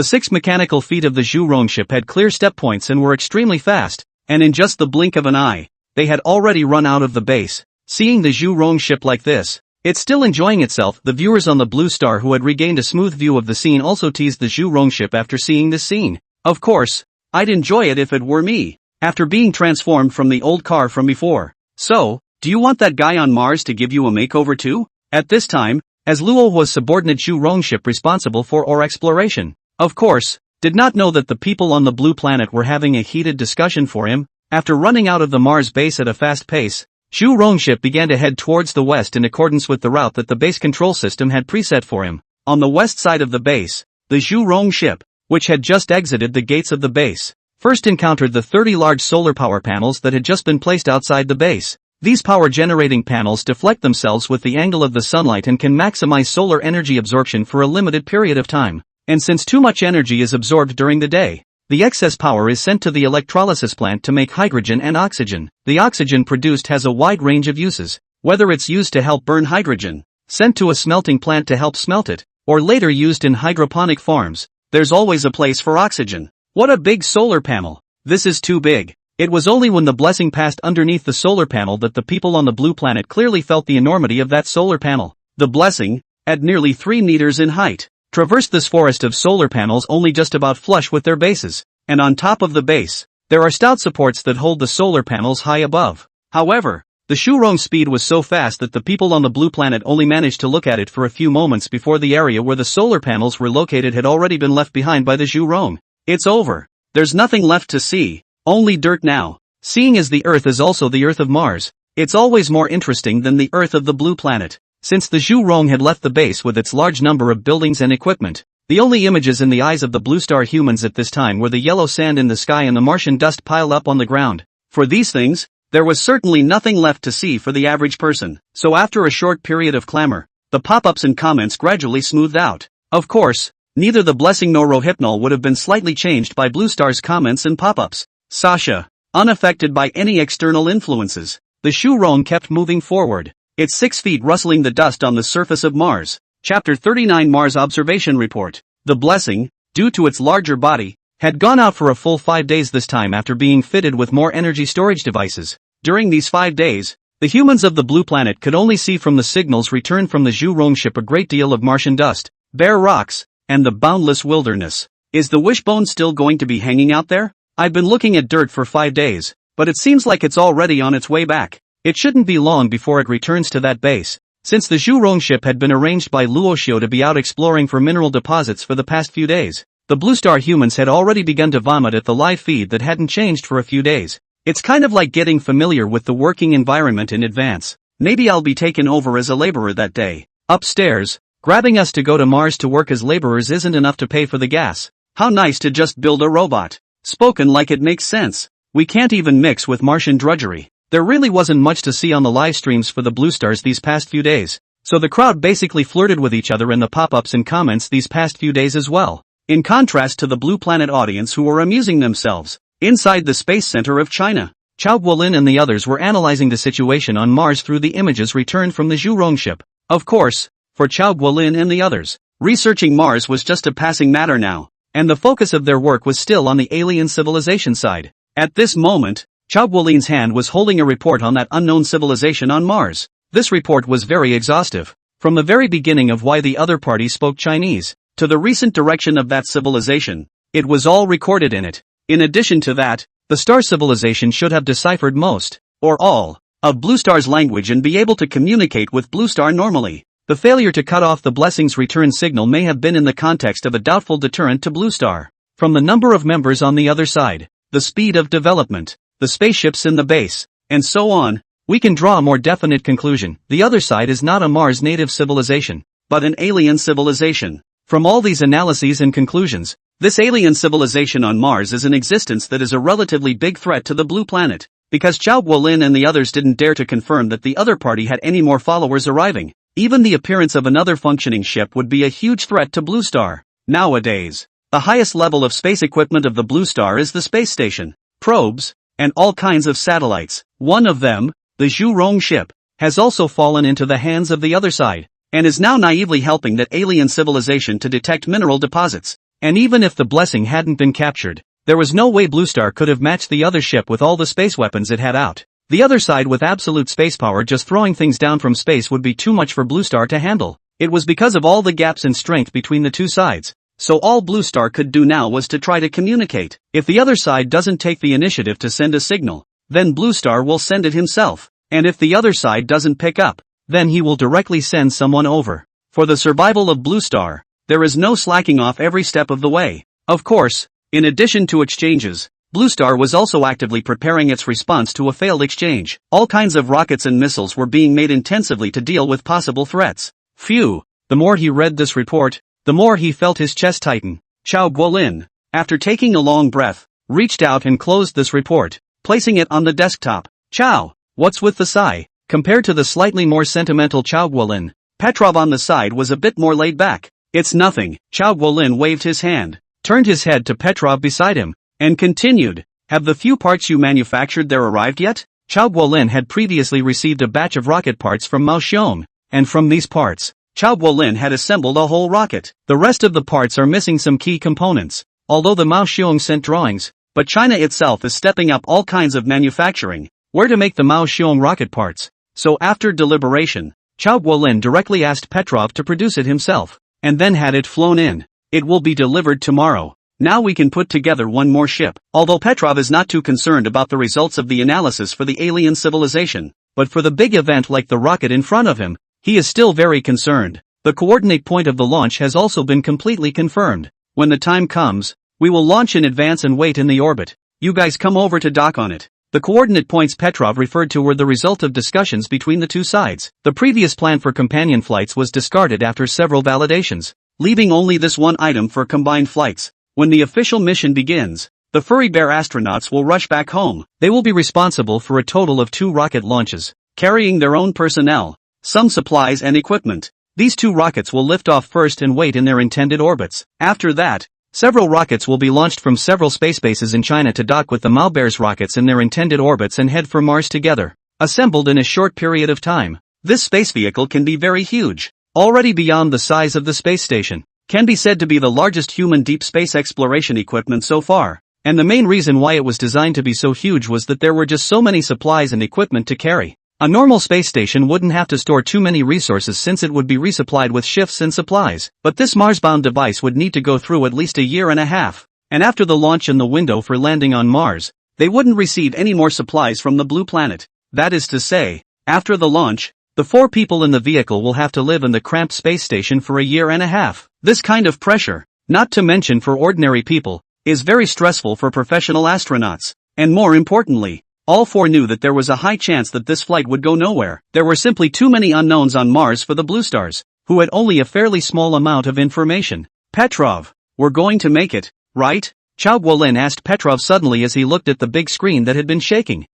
6 mechanical feet of the Zhu Rong ship had clear step points and were extremely fast, and in just the blink of an eye, they had already run out of the base. Seeing the Zhu Rong ship like this, it's still enjoying itself. The viewers on the Blue Star who had regained a smooth view of the scene also teased the Zhu Rong ship after seeing this scene. Of course, I'd enjoy it if it were me, after being transformed from the old car from before. So, do you want that guy on Mars to give you a makeover too? At this time, as Luo was subordinate Zhu Rong ship responsible for our exploration, of course, did not know that the people on the blue planet were having a heated discussion for him. After running out of the Mars base at a fast pace, Zhu Rong ship began to head towards the west in accordance with the route that the base control system had preset for him. On the west side of the base, the Zhu Rong ship, which had just exited the gates of the base, first encountered the 30 large solar power panels that had just been placed outside the base. These power-generating panels deflect themselves with the angle of the sunlight and can maximize solar energy absorption for a limited period of time. And since too much energy is absorbed during the day, the excess power is sent to the electrolysis plant to make hydrogen and oxygen. The oxygen produced has a wide range of uses, whether it's used to help burn hydrogen, sent to a smelting plant to help smelt it, or later used in hydroponic farms. There's always a place for oxygen. What a big solar panel! This is too big. It was only when the blessing passed underneath the solar panel that the people on the blue planet clearly felt the enormity of that solar panel. The blessing, at nearly 3 meters in height, traversed this forest of solar panels only just about flush with their bases, and on top of the base, there are stout supports that hold the solar panels high above. However, the Zhu Rong speed was so fast that the people on the blue planet only managed to look at it for a few moments before the area where the solar panels were located had already been left behind by the Zhu Rong. It's over. There's nothing left to see. Only dirt now. Seeing as the Earth is also the Earth of Mars, it's always more interesting than the Earth of the blue planet. Since the Zhu Rong had left the base with its large number of buildings and equipment, the only images in the eyes of the Blue Star humans at this time were the yellow sand in the sky and the Martian dust piled up on the ground. For these things, there was certainly nothing left to see for the average person. So after a short period of clamor, the pop-ups and comments gradually smoothed out. Of course, neither the blessing nor Rohypnol would have been slightly changed by Blue Star's comments and pop-ups. Sasha, unaffected by any external influences, the Zhu Rong kept moving forward, its 6 feet rustling the dust on the surface of Mars. Chapter 39 Mars Observation Report. The blessing, due to its larger body, had gone out for a full 5 days this time after being fitted with more energy storage devices. During these 5 days, the humans of the blue planet could only see from the signals returned from the Zhu Rong ship a great deal of Martian dust, bare rocks, and the boundless wilderness. Is the wishbone still going to be hanging out there? I've been looking at dirt for 5 days, but it seems like it's already on its way back. It shouldn't be long before it returns to that base. Since the Zhu Rong ship had been arranged by Luo Xiu to be out exploring for mineral deposits for the past few days, the Blue Star humans had already begun to vomit at the live feed that hadn't changed for a few days. It's kind of like getting familiar with the working environment in advance. Maybe I'll be taken over as a laborer that day. Upstairs, grabbing us to go to Mars to work as laborers isn't enough to pay for the gas. How nice to just build a robot. Spoken like it makes sense. We can't even mix with Martian drudgery. There really wasn't much to see on the live streams for the Blue Stars these past few days. So the crowd basically flirted with each other in the pop-ups and comments these past few days as well. In contrast to the Blue Planet audience who were amusing themselves. Inside the Space Center of China, Chao Guolin and the others were analyzing the situation on Mars through the images returned from the Zhu Rong ship. Of course, for Chao Guolin and the others, researching Mars was just a passing matter now, and the focus of their work was still on the alien civilization side. At this moment, Chao Guolin's hand was holding a report on that unknown civilization on Mars. This report was very exhaustive. From the very beginning of why the other party spoke Chinese, to the recent direction of that civilization, it was all recorded in it. In addition to that, the star civilization should have deciphered most, or all, of Blue Star's language and be able to communicate with Blue Star normally. The failure to cut off the blessings return signal may have been in the context of a doubtful deterrent to Blue Star. From the number of members on the other side, the speed of development, the spaceships in the base, and so on, we can draw a more definite conclusion. The other side is not a Mars native civilization, but an alien civilization. From all these analyses and conclusions, this alien civilization on Mars is an existence that is a relatively big threat to the Blue Planet, because Chao Guolin and the others didn't dare to confirm that the other party had any more followers arriving. Even the appearance of another functioning ship would be a huge threat to Blue Star. Nowadays, the highest level of space equipment of the Blue Star is the space station, probes, and all kinds of satellites. One of them, the Zhu Rong ship, has also fallen into the hands of the other side, and is now naively helping that alien civilization to detect mineral deposits. And even if the blessing hadn't been captured, there was no way Blue Star could have matched the other ship with all the space weapons it had out. The other side with absolute space power just throwing things down from space would be too much for Blue Star to handle. It was because of all the gaps in strength between the two sides. So all Blue Star could do now was to try to communicate. If the other side doesn't take the initiative to send a signal, then Blue Star will send it himself. And if the other side doesn't pick up, then he will directly send someone over. For the survival of Blue Star, there is no slacking off every step of the way. Of course, in addition to exchanges, Blue Star was also actively preparing its response to a failed exchange. All kinds of rockets and missiles were being made intensively to deal with possible threats. Phew, the more he read this report, the more he felt his chest tighten. Chao Guolin, after taking a long breath, reached out and closed this report, placing it on the desktop. Chao, what's with the sigh? Compared to the slightly more sentimental Chao Guolin, Petrov on the side was a bit more laid back. It's nothing. Chao Guolin waved his hand, turned his head to Petrov beside him, and continued, have the few parts you manufactured there arrived yet? Chao Guolin had previously received a batch of rocket parts from Mao Xiong, and from these parts, Chao Guolin had assembled a whole rocket. The rest of the parts are missing some key components, although the Mao Xiong sent drawings, but China itself is stepping up all kinds of manufacturing, where to make the Mao Xiong rocket parts. So after deliberation, Chao Guolin directly asked Petrov to produce it himself, and then had it flown in. It will be delivered tomorrow. Now we can put together one more ship. Although Petrov is not too concerned about the results of the analysis for the alien civilization, but for the big event like the rocket in front of him, he is still very concerned. The coordinate point of the launch has also been completely confirmed. When the time comes, we will launch in advance and wait in the orbit. You guys come over to dock on it. The coordinate points Petrov referred to were the result of discussions between the two sides. The previous plan for companion flights was discarded after several validations, leaving only this one item for combined flights. When the official mission begins, the Furry Bear astronauts will rush back home. They will be responsible for a total of 2 rocket launches, carrying their own personnel, some supplies and equipment. These 2 rockets will lift off first and wait in their intended orbits. After that, several rockets will be launched from several space bases in China to dock with the Mao Bear's rockets in their intended orbits and head for Mars together, assembled in a short period of time. This space vehicle can be very huge, already beyond the size of the space station. Can be said to be the largest human deep space exploration equipment so far, and the main reason why it was designed to be so huge was that there were just so many supplies and equipment to carry. A normal space station wouldn't have to store too many resources since it would be resupplied with shifts and supplies, but this Mars-bound device would need to go through at least a year and a half, and after the launch and the window for landing on Mars, they wouldn't receive any more supplies from the Blue Planet. That is to say, after the launch, the 4 people in the vehicle will have to live in the cramped space station for a year and a half. This kind of pressure, not to mention for ordinary people, is very stressful for professional astronauts. And more importantly, all 4 knew that there was a high chance that this flight would go nowhere. There were simply too many unknowns on Mars for the Blue Stars, who had only a fairly small amount of information. Petrov, we're going to make it. right? Chao Guolin asked Petrov suddenly as he looked at the big screen that had been shaking.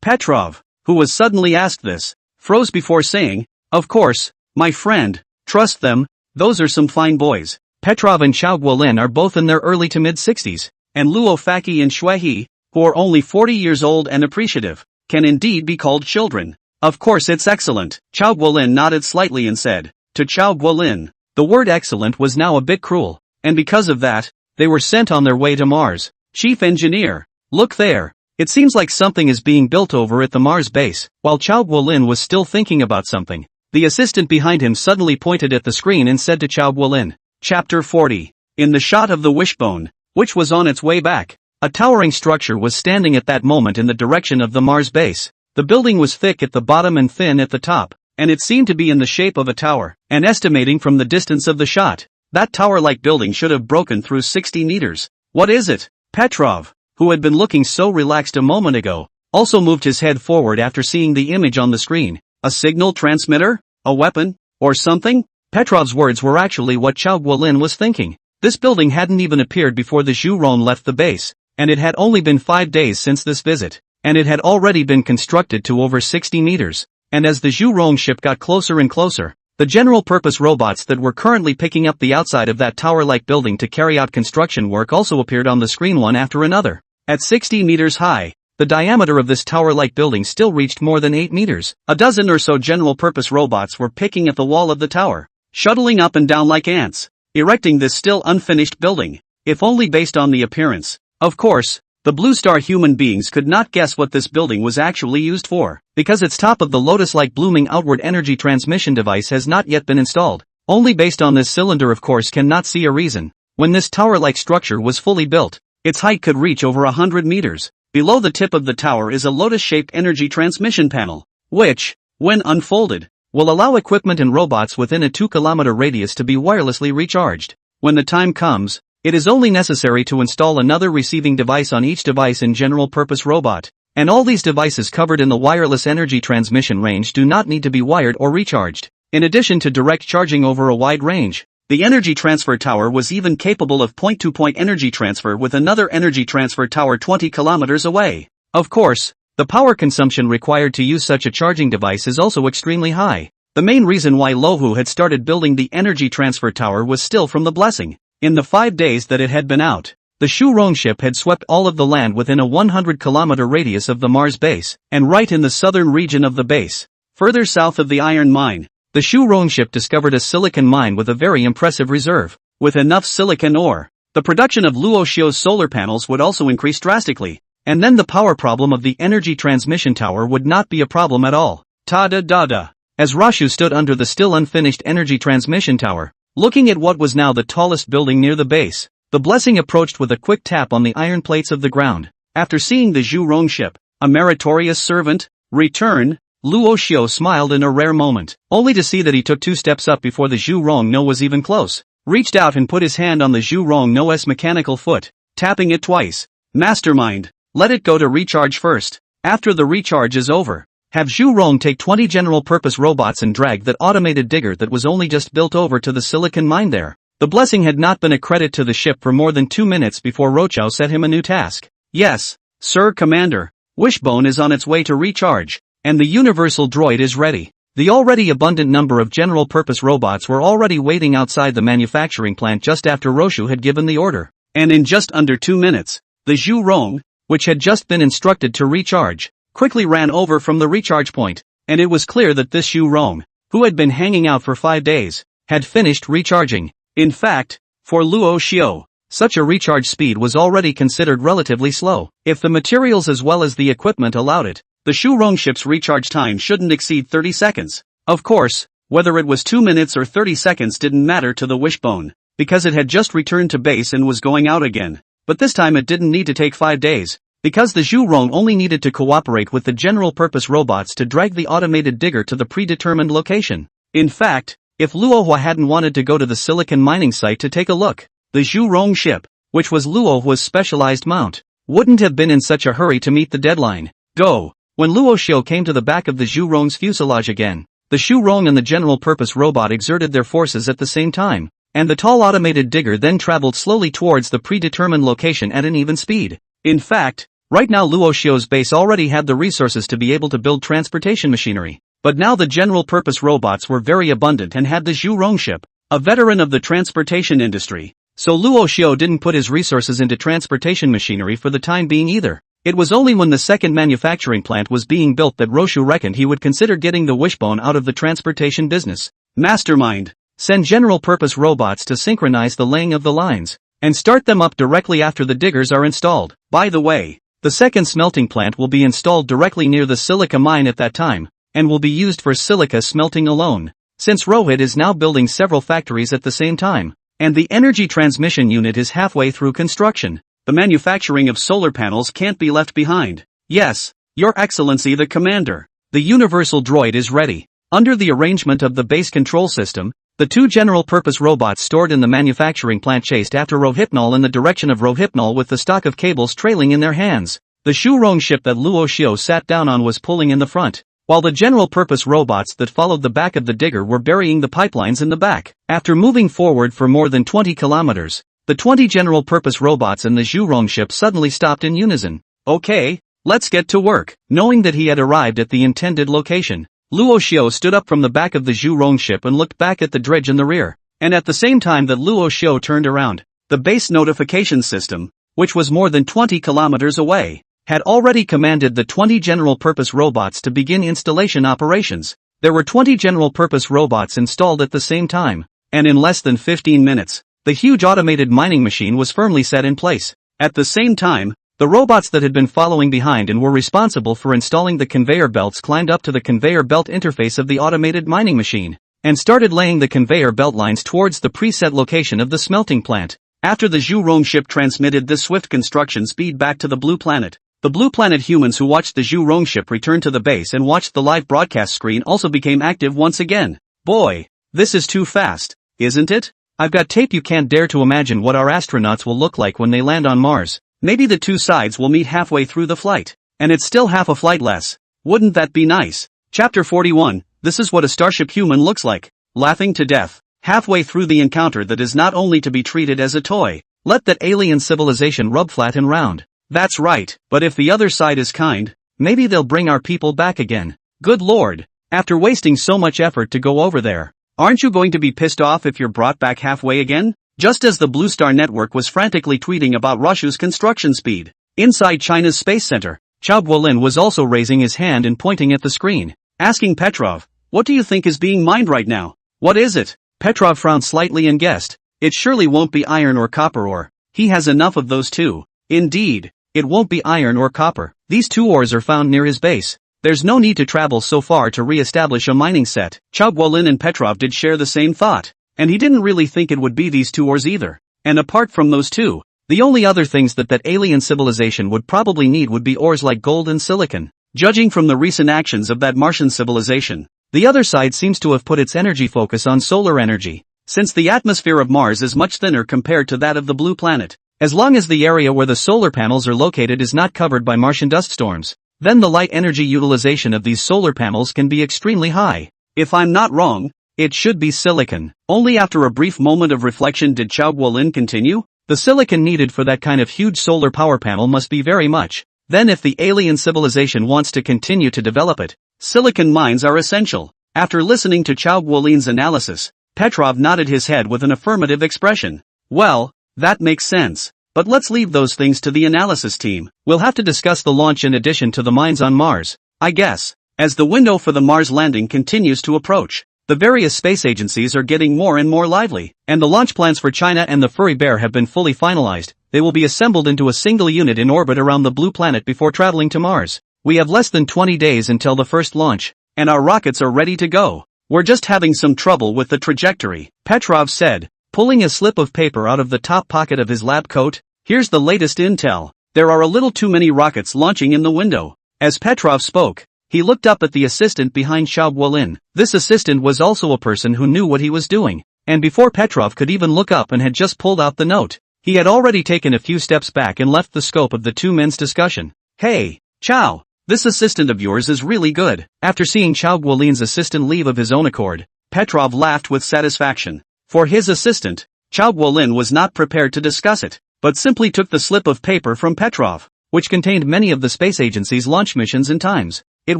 Petrov, who was suddenly asked this, froze before saying, "Of course, my friend, trust them, those are some fine boys." Petrov and Chao Guolin are both in their early to mid-60s, and Luo Faki and Shuihe, who are only 40 years old and appreciative, can indeed be called children. Of course it's excellent. Chao Guolin nodded slightly and said, to Chao Guolin, the word excellent was now a bit cruel, and because of that, they were sent on their way to Mars. Chief Engineer, look there. It seems like something is being built over at the Mars base. While Chao Guolin was still thinking about something, the assistant behind him suddenly pointed at the screen and said to Chao Guolin, Chapter 40. In the shot of the wishbone, which was on its way back, a towering structure was standing at that moment in the direction of the Mars base. The building was thick at the bottom and thin at the top, and it seemed to be in the shape of a tower, and estimating from the distance of the shot, that tower-like building should have broken through 60 meters. What is it? Petrov, who had been looking so relaxed a moment ago, also moved his head forward after seeing the image on the screen. A signal transmitter? A weapon? Or something? Petrov's words were actually what Chao Guolin was thinking. This building hadn't even appeared before the Zhu Rong left the base, and it had only been 5 days since this visit, and it had already been constructed to over 60 meters. And as the Zhu Rong ship got closer and closer, the general-purpose robots that were currently picking up the outside of that tower-like building to carry out construction work also appeared on the screen one after another. At 60 meters high, the diameter of this tower-like building still reached more than 8 meters. A dozen or so general-purpose robots were picking at the wall of the tower, shuttling up and down like ants, erecting this still unfinished building, if only based on the appearance. Of course, the Blue Star human beings could not guess what this building was actually used for, because its top of the lotus-like blooming outward energy transmission device has not yet been installed. Only based on this cylinder of course cannot see a reason. When this tower-like structure was fully built, its height could reach over 100 meters. Below the tip of the tower is a lotus-shaped energy transmission panel, which, when unfolded, will allow equipment and robots within a 2-kilometer radius to be wirelessly recharged. When the time comes, it is only necessary to install another receiving device on each device in general-purpose robot, and all these devices covered in the wireless energy transmission range do not need to be wired or recharged. In addition to direct charging over a wide range, the energy transfer tower was even capable of point-to-point energy transfer with another energy transfer tower 20 kilometers away. Of course, the power consumption required to use such a charging device is also extremely high. The main reason why Lohu had started building the energy transfer tower was still from the blessing. In the 5 days that it had been out, the Zhu Rong ship had swept all of the land within a 100-kilometer radius of the Mars base, and right in the southern region of the base, further south of the iron mine, the Zhu Rong ship discovered a silicon mine with a very impressive reserve. With enough silicon ore, the production of Luo Xiu's solar panels would also increase drastically, and then the power problem of the energy transmission tower would not be a problem at all. Ta-da-da-da. As Rashu stood under the still unfinished energy transmission tower, looking at what was now the tallest building near the base, the blessing approached with a quick tap on the iron plates of the ground. After seeing the Zhu Rong ship, a meritorious servant, return, Luo Xiu smiled in a rare moment, only to see that he took 2 steps up before the Zhu Rong no was even close, reached out and put his hand on the Zhu Rong no's mechanical foot, tapping it twice. Mastermind, let it go to recharge first. After the recharge is over, have Zhu Rong take 20 general-purpose robots and drag that automated digger that was only just built over to the silicon mine there. The blessing had not been a credit to the ship for more than 2 minutes before Rochao set him a new task. Yes, Sir Commander, Wishbone is on its way to recharge, and the universal droid is ready. The already abundant number of general-purpose robots were already waiting outside the manufacturing plant just after Roshu had given the order, and in just under 2 minutes, the Zhu Rong, which had just been instructed to recharge, quickly ran over from the recharge point, and it was clear that this Zhu Rong, who had been hanging out for 5 days, had finished recharging. In fact, for Luo Xiu, such a recharge speed was already considered relatively slow. If the materials as well as the equipment allowed it, the Zhu Rong ship's recharge time shouldn't exceed 30 seconds. Of course, whether it was 2 minutes or 30 seconds didn't matter to the Wishbone, because it had just returned to base and was going out again. But this time it didn't need to take 5 days, because the Zhu Rong only needed to cooperate with the general-purpose robots to drag the automated digger to the predetermined location. In fact, if Luo Hua hadn't wanted to go to the silicon mining site to take a look, the Zhu Rong ship, which was Luo Hua's specialized mount, wouldn't have been in such a hurry to meet the deadline. Go! When Luo Xiu came to the back of the Zhu Rong's fuselage again, the Zhu Rong and the general-purpose robot exerted their forces at the same time. and the tall automated digger then traveled slowly towards the predetermined location at an even speed. In fact, right now Luo Xiu's base already had the resources to be able to build transportation machinery. But now the general-purpose robots were very abundant and had the Zhu Rong ship, a veteran of the transportation industry. So Luo Xiu didn't put his resources into transportation machinery for the time being either. It was only when the second manufacturing plant was being built that Roshu reckoned he would consider getting the wishbone out of the transportation business. Mastermind, send general-purpose robots to synchronize the laying of the lines, and start them up directly after the diggers are installed. By the way, the second smelting plant will be installed directly near the silica mine at that time, and will be used for silica smelting alone, since Rohit is now building several factories at the same time, and the energy transmission unit is halfway through construction. The manufacturing of solar panels can't be left behind. Yes, Your Excellency the Commander. The universal droid is ready. Under the arrangement of the base control system, the two general-purpose robots stored in the manufacturing plant chased after Rohypnol in the direction of Rohypnol with the stock of cables trailing in their hands. The Zhu Rong ship that Luo Xiu sat down on was pulling in the front, while the general-purpose robots that followed the back of the digger were burying the pipelines in the back. After moving forward for more than 20 kilometers, the 20 general-purpose robots in the Zhu Rong ship suddenly stopped in unison. Okay, let's get to work. Knowing that he had arrived at the intended location, Luo Xiu stood up from the back of the Zhu Rong ship and looked back at the dredge in the rear. And at the same time that Luo Xiu turned around, the base notification system, which was more than 20 kilometers away, had already commanded the 20 general-purpose robots to begin installation operations. There were 20 general-purpose robots installed at the same time, and in less than 15 minutes, the huge automated mining machine was firmly set in place. At the same time, the robots that had been following behind and were responsible for installing the conveyor belts climbed up to the conveyor belt interface of the automated mining machine, and started laying the conveyor belt lines towards the preset location of the smelting plant. After the Zhu Rong ship transmitted this swift construction speed back to the Blue Planet, the Blue Planet humans who watched the Zhu Rong ship return to the base and watched the live broadcast screen also became active once again. Boy, this is too fast, isn't it? I've got tape. You can't dare to imagine what our astronauts will look like when they land on Mars. Maybe the two sides will meet halfway through the flight, and it's still half a flight less. Wouldn't that be nice? Chapter 41, this is what a starship human looks like. Laughing to death. Halfway through the encounter that is not only to be treated as a toy. Let that alien civilization rub flat and round. That's right, but if the other side is kind, maybe they'll bring our people back again. Good lord, after wasting so much effort to go over there, aren't you going to be pissed off if you're brought back halfway again? Just as the Blue Star Network was frantically tweeting about Roshu's construction speed, inside China's Space Center, Chao Guolin was also raising his hand and pointing at the screen, asking Petrov, what do you think is being mined right now? What is it? Petrov frowned slightly and guessed, it surely won't be iron or copper ore. He has enough of those too. Indeed, it won't be iron or copper. These two ores are found near his base. There's no need to travel so far to re-establish a mining set. Chao Guolin and Petrov did share the same thought, and he didn't really think it would be these two ores either. And apart from those two, the only other things that alien civilization would probably need would be ores like gold and silicon. Judging from the recent actions of that Martian civilization, the other side seems to have put its energy focus on solar energy, since the atmosphere of Mars is much thinner compared to that of the Blue Planet. As long as the area where the solar panels are located is not covered by Martian dust storms, then the light energy utilization of these solar panels can be extremely high. If I'm not wrong, it should be silicon. Only after a brief moment of reflection did Chao Guolin continue, the silicon needed for that kind of huge solar power panel must be very much. Then if the alien civilization wants to continue to develop it, silicon mines are essential. After listening to Chao Guolin's analysis, Petrov nodded his head with an affirmative expression. Well, that makes sense. But let's leave those things to the analysis team. We'll have to discuss the launch in addition to the mines on Mars, I guess. As the window for the Mars landing continues to approach, the various space agencies are getting more and more lively, and the launch plans for China and the Furry Bear have been fully finalized. They will be assembled into a single unit in orbit around the Blue Planet before traveling to Mars. We have less than 20 days until the first launch, and our rockets are ready to go. We're just having some trouble with the trajectory, Petrov said, pulling a slip of paper out of the top pocket of his lab coat. Here's the latest intel. There are a little too many rockets launching in the window. As Petrov spoke, he looked up at the assistant behind Chao Guolin. This assistant was also a person who knew what he was doing, and before Petrov could even look up and had just pulled out the note, he had already taken a few steps back and left the scope of the two men's discussion. Hey, Chao, this assistant of yours is really good. After seeing Chao Guolin's assistant leave of his own accord, Petrov laughed with satisfaction. For his assistant, Chao Guolin was not prepared to discuss it, but simply took the slip of paper from Petrov, which contained many of the space agency's launch missions and times. It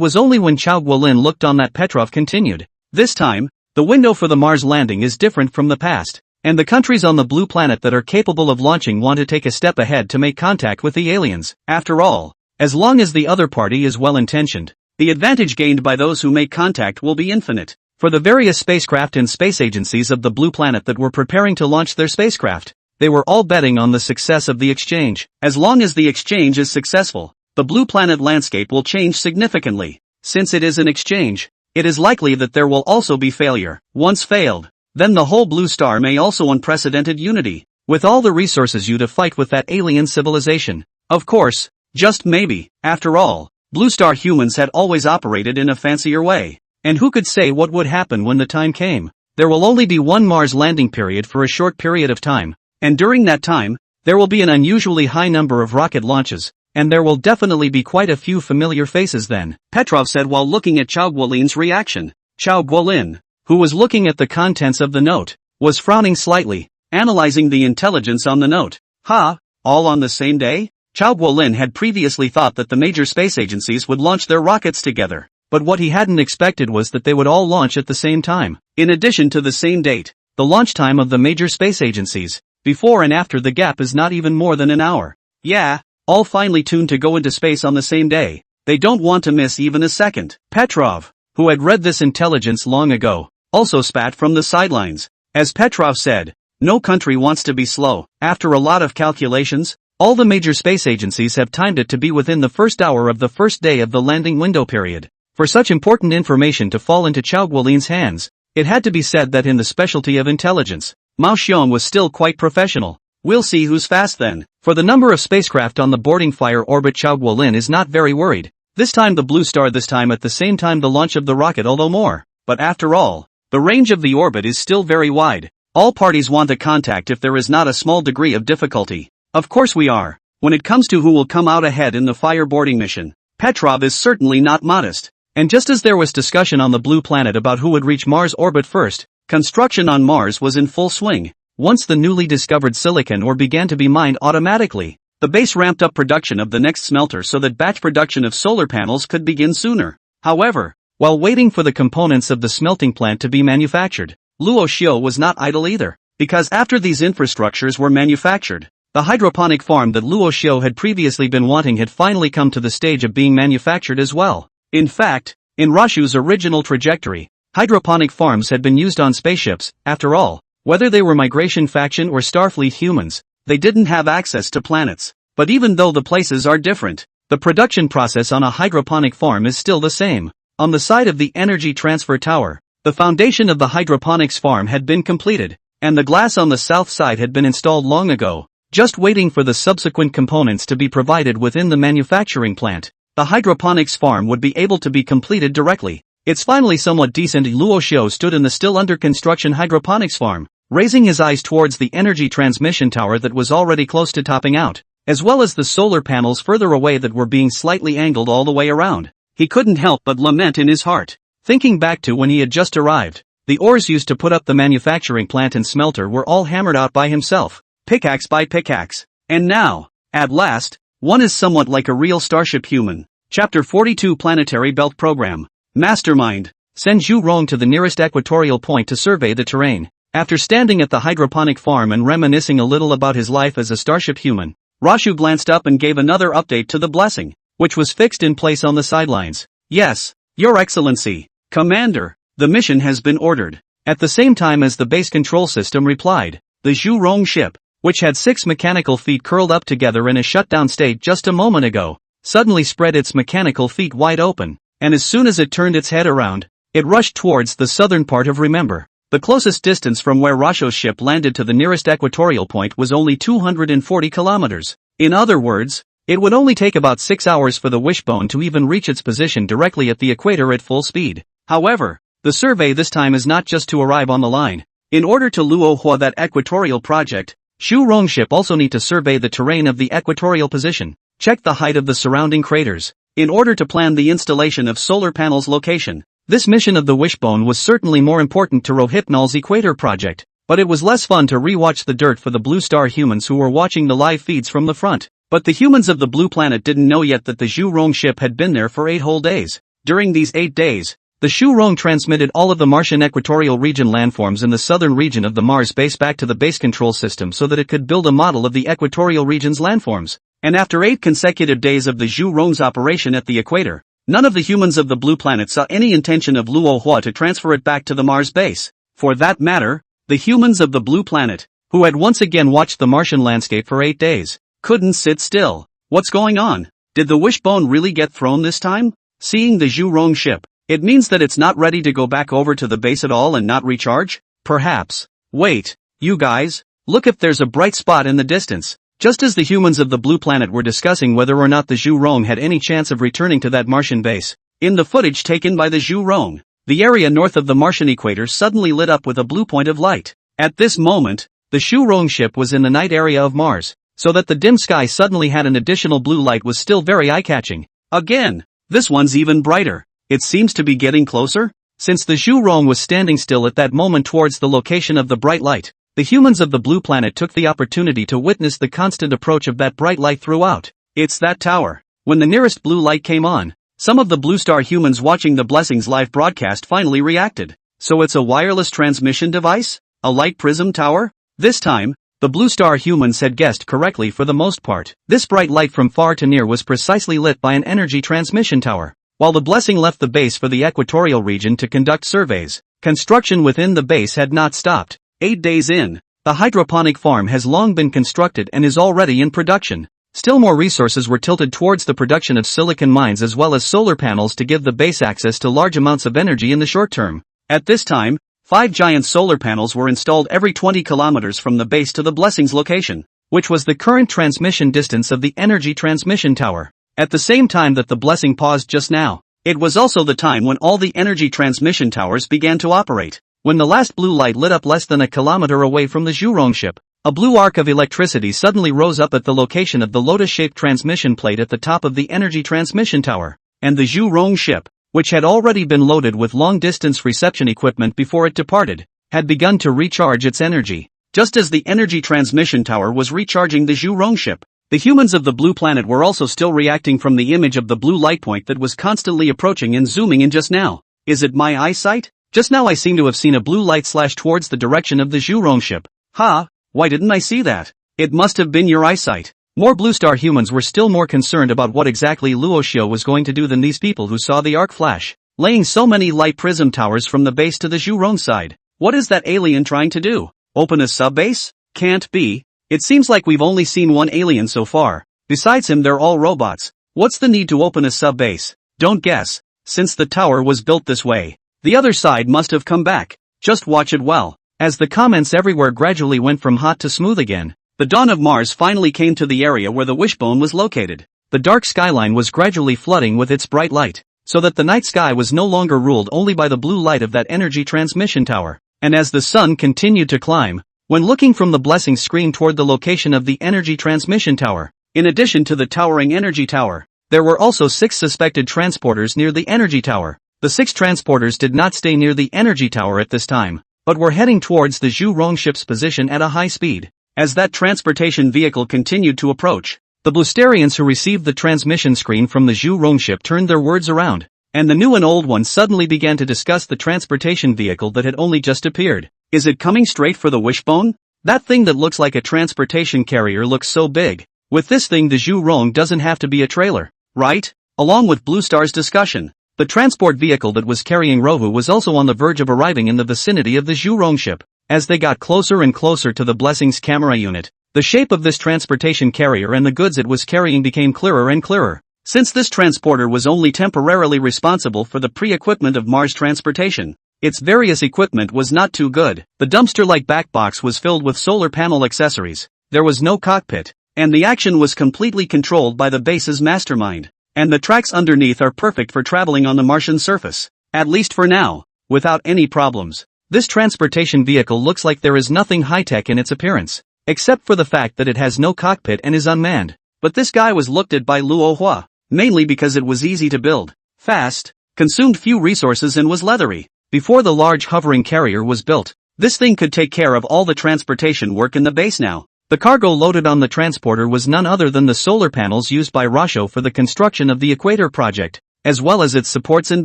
was only when Chao Guolin looked on that Petrov continued. This time, the window for the Mars landing is different from the past, and the countries on the blue planet that are capable of launching want to take a step ahead to make contact with the aliens. After all, as long as the other party is well-intentioned, the advantage gained by those who make contact will be infinite. For the various spacecraft and space agencies of the blue planet that were preparing to launch their spacecraft, they were all betting on the success of the exchange. As long as the exchange is successful, the blue planet landscape will change significantly. Since it is an exchange, it is likely that there will also be failure. Once failed, then the whole blue star may also unprecedented unity, with all the resources you to fight with that alien civilization. Of course, just maybe, after all, blue star humans had always operated in a fancier way. And who could say what would happen when the time came? There will only be one Mars landing period for a short period of time, and during that time, there will be an unusually high number of rocket launches, and there will definitely be quite a few familiar faces then, Petrov said while looking at Chao Guolin's reaction. Chao Guolin, who was looking at the contents of the note, was frowning slightly, analyzing the intelligence on the note. All on the same day? Chao Guolin had previously thought that the major space agencies would launch their rockets together. But what he hadn't expected was that they would all launch at the same time. In addition to the same date, the launch time of the major space agencies, before and after the gap is not even more than an hour. Yeah, all finely tuned to go into space on the same day. They don't want to miss even a second. Petrov, who had read this intelligence long ago, also spat from the sidelines. As Petrov said, no country wants to be slow. After a lot of calculations, all the major space agencies have timed it to be within the first hour of the first day of the landing window period. For such important information to fall into Chao Guolin's hands, it had to be said that in the specialty of intelligence, Mao Xiong was still quite professional. We'll see who's fast then. For the number of spacecraft on the boarding fire orbit, Chao Guolin is not very worried. This time the blue star, this time at the same time the launch of the rocket, although more. But after all, the range of the orbit is still very wide. All parties want a contact if there is not a small degree of difficulty. Of course we are. When it comes to who will come out ahead in the fire boarding mission, Petrov is certainly not modest. And just as there was discussion on the blue planet about who would reach Mars orbit first, construction on Mars was in full swing. Once the newly discovered silicon ore began to be mined automatically, the base ramped up production of the next smelter so that batch production of solar panels could begin sooner. However, while waiting for the components of the smelting plant to be manufactured, Luo Xiu was not idle either, because after these infrastructures were manufactured, the hydroponic farm that Luo Xiu had previously been wanting had finally come to the stage of being manufactured as well. In fact, in Rashu's original trajectory, hydroponic farms had been used on spaceships. After all, whether they were Migration Faction or Starfleet humans, they didn't have access to planets. But even though the places are different, the production process on a hydroponic farm is still the same. On the side of the energy transfer tower, the foundation of the hydroponics farm had been completed, and the glass on the south side had been installed long ago, just waiting for the subsequent components to be provided within the manufacturing plant. The hydroponics farm would be able to be completed directly. It's finally somewhat decent. Luo Xiu stood in the still under construction hydroponics farm, raising his eyes towards the energy transmission tower that was already close to topping out, as well as the solar panels further away that were being slightly angled all the way around. He couldn't help but lament in his heart, thinking back to when he had just arrived. The ores used to put up the manufacturing plant and smelter were all hammered out by himself, pickaxe by pickaxe. And now, at last, one is somewhat like a real starship human. Chapter 42 Planetary Belt Program. Mastermind. Send Zhu Rong to the nearest equatorial point to survey the terrain. After standing at the hydroponic farm and reminiscing a little about his life as a starship human, Rashu glanced up and gave another update to the blessing, which was fixed in place on the sidelines. Yes, Your Excellency. Commander, the mission has been ordered. At the same time as the base control system replied, the Zhu Rong ship, which had 6 mechanical feet curled up together in a shutdown state just a moment ago, suddenly spread its mechanical feet wide open, and as soon as it turned its head around, it rushed towards the southern part of Remember. The closest distance from where Rasho's ship landed to the nearest equatorial point was only 240 kilometers. In other words, it would only take about 6 hours for the wishbone to even reach its position directly at the equator at full speed. However, the survey this time is not just to arrive on the line. In order to Luo Hua that equatorial project, Zhu Rong ship also need to survey the terrain of the equatorial position, check the height of the surrounding craters, in order to plan the installation of solar panels location. This mission of the wishbone was certainly more important to Rohypnol's equator project, But it was less fun to re-watch the dirt for the Blue Star humans who were watching the live feeds from the front. But the humans of the Blue Planet didn't know yet that the Zhu Rong ship had been there for 8 whole days. During these 8 days, the Zhu Rong transmitted all of the Martian equatorial region landforms in the southern region of the Mars base back to the base control system so that it could build a model of the equatorial region's landforms. And after 8 consecutive days of the Zhu Rong's operation at the equator, none of the humans of the Blue Planet saw any intention of Luo Hua to transfer it back to the Mars base. For that matter, the humans of the Blue Planet, who had once again watched the Martian landscape for 8 days, couldn't sit still. What's going on? Did the wishbone really get thrown this time? Seeing the Zhu Rong ship, it means that it's not ready to go back over to the base at all and not recharge? Perhaps. Wait, you guys, look if there's a bright spot in the distance. Just as the humans of the Blue Planet were discussing whether or not the Zhu Rong had any chance of returning to that Martian base, in the footage taken by the Zhu Rong, the area north of the Martian equator suddenly lit up with a blue point of light. At this moment, the Zhu Rong ship was in the night area of Mars, so that the dim sky suddenly had an additional blue light was still very eye-catching. Again, this one's even brighter. It seems to be getting closer? Since the Zhu Rong was standing still at that moment towards the location of the bright light, the humans of the Blue Planet took the opportunity to witness the constant approach of that bright light throughout. It's that tower. When the nearest blue light came on, some of the Blue Star humans watching the Blessings live broadcast finally reacted. So it's a wireless transmission device? A light prism tower? This time, the Blue Star humans had guessed correctly for the most part. This bright light from far to near was precisely lit by an energy transmission tower. While the Blessing left the base for the equatorial region to conduct surveys, construction within the base had not stopped. 8 days in, the hydroponic farm has long been constructed and is already in production. Still more resources were tilted towards the production of silicon mines as well as solar panels to give the base access to large amounts of energy in the short term. At this time, 5 giant solar panels were installed every 20 kilometers from the base to the Blessing's location, which was the current transmission distance of the energy transmission tower. At the same time that the Blessing paused just now, it was also the time when all the energy transmission towers began to operate. When the last blue light lit up less than a kilometer away from the Zhu Rong ship, a blue arc of electricity suddenly rose up at the location of the lotus-shaped transmission plate at the top of the energy transmission tower, and the Zhu Rong ship, which had already been loaded with long-distance reception equipment before it departed, had begun to recharge its energy. Just as the energy transmission tower was recharging the Zhu Rong ship, the humans of the Blue Planet were also still reacting from the image of the blue light point that was constantly approaching and zooming in just now. Is it my eyesight? Just now I seem to have seen a blue light slash towards the direction of the Zhu Rong ship. Why didn't I see that? It must have been your eyesight. More Blue Star humans were still more concerned about what exactly Luo Xiu was going to do than these people who saw the arc flash, laying so many light prism towers from the base to the Zhu Rong side. What is that alien trying to do? Open a sub-base? Can't be. It seems like we've only seen one alien so far. Besides him they're all robots. What's the need to open a sub-base? Don't guess. Since the tower was built this way, the other side must have come back. Just watch it well. As the comments everywhere gradually went from hot to smooth again, the dawn of Mars finally came to the area where the wishbone was located. The dark skyline was gradually flooding with its bright light, so that the night sky was no longer ruled only by the blue light of that energy transmission tower. And as the sun continued to climb, when looking from the Blessing screen toward the location of the energy transmission tower, in addition to the towering energy tower, there were also 6 suspected transporters near the energy tower. The 6 transporters did not stay near the energy tower at this time, but were heading towards the Zhu Rong ship's position at a high speed. As that transportation vehicle continued to approach, the Blusterians who received the transmission screen from the Zhu Rong ship turned their words around, and the new and old ones suddenly began to discuss the transportation vehicle that had only just appeared. Is it coming straight for the wishbone? That thing that looks like a transportation carrier looks so big. With this thing the Zhu Rong doesn't have to be a trailer, right? Along with Blue Star's discussion, the transport vehicle that was carrying Rovu was also on the verge of arriving in the vicinity of the Zhu Rong ship. As they got closer and closer to the Blessing's camera unit, the shape of this transportation carrier and the goods it was carrying became clearer and clearer. Since this transporter was only temporarily responsible for the pre-equipment of Mars transportation, its various equipment was not too good. The dumpster-like back box was filled with solar panel accessories, there was no cockpit, and the action was completely controlled by the base's mastermind. And the tracks underneath are perfect for traveling on the Martian surface, at least for now, without any problems. This transportation vehicle looks like there is nothing high-tech in its appearance, except for the fact that it has no cockpit and is unmanned. But this guy was looked at by Luo Hua, mainly because it was easy to build, fast, consumed few resources and was leathery. Before the large hovering carrier was built, This thing could take care of all the transportation work in the base now. The cargo loaded on the transporter was none other than the solar panels used by Rosho for the construction of the Equator project, as well as its supports and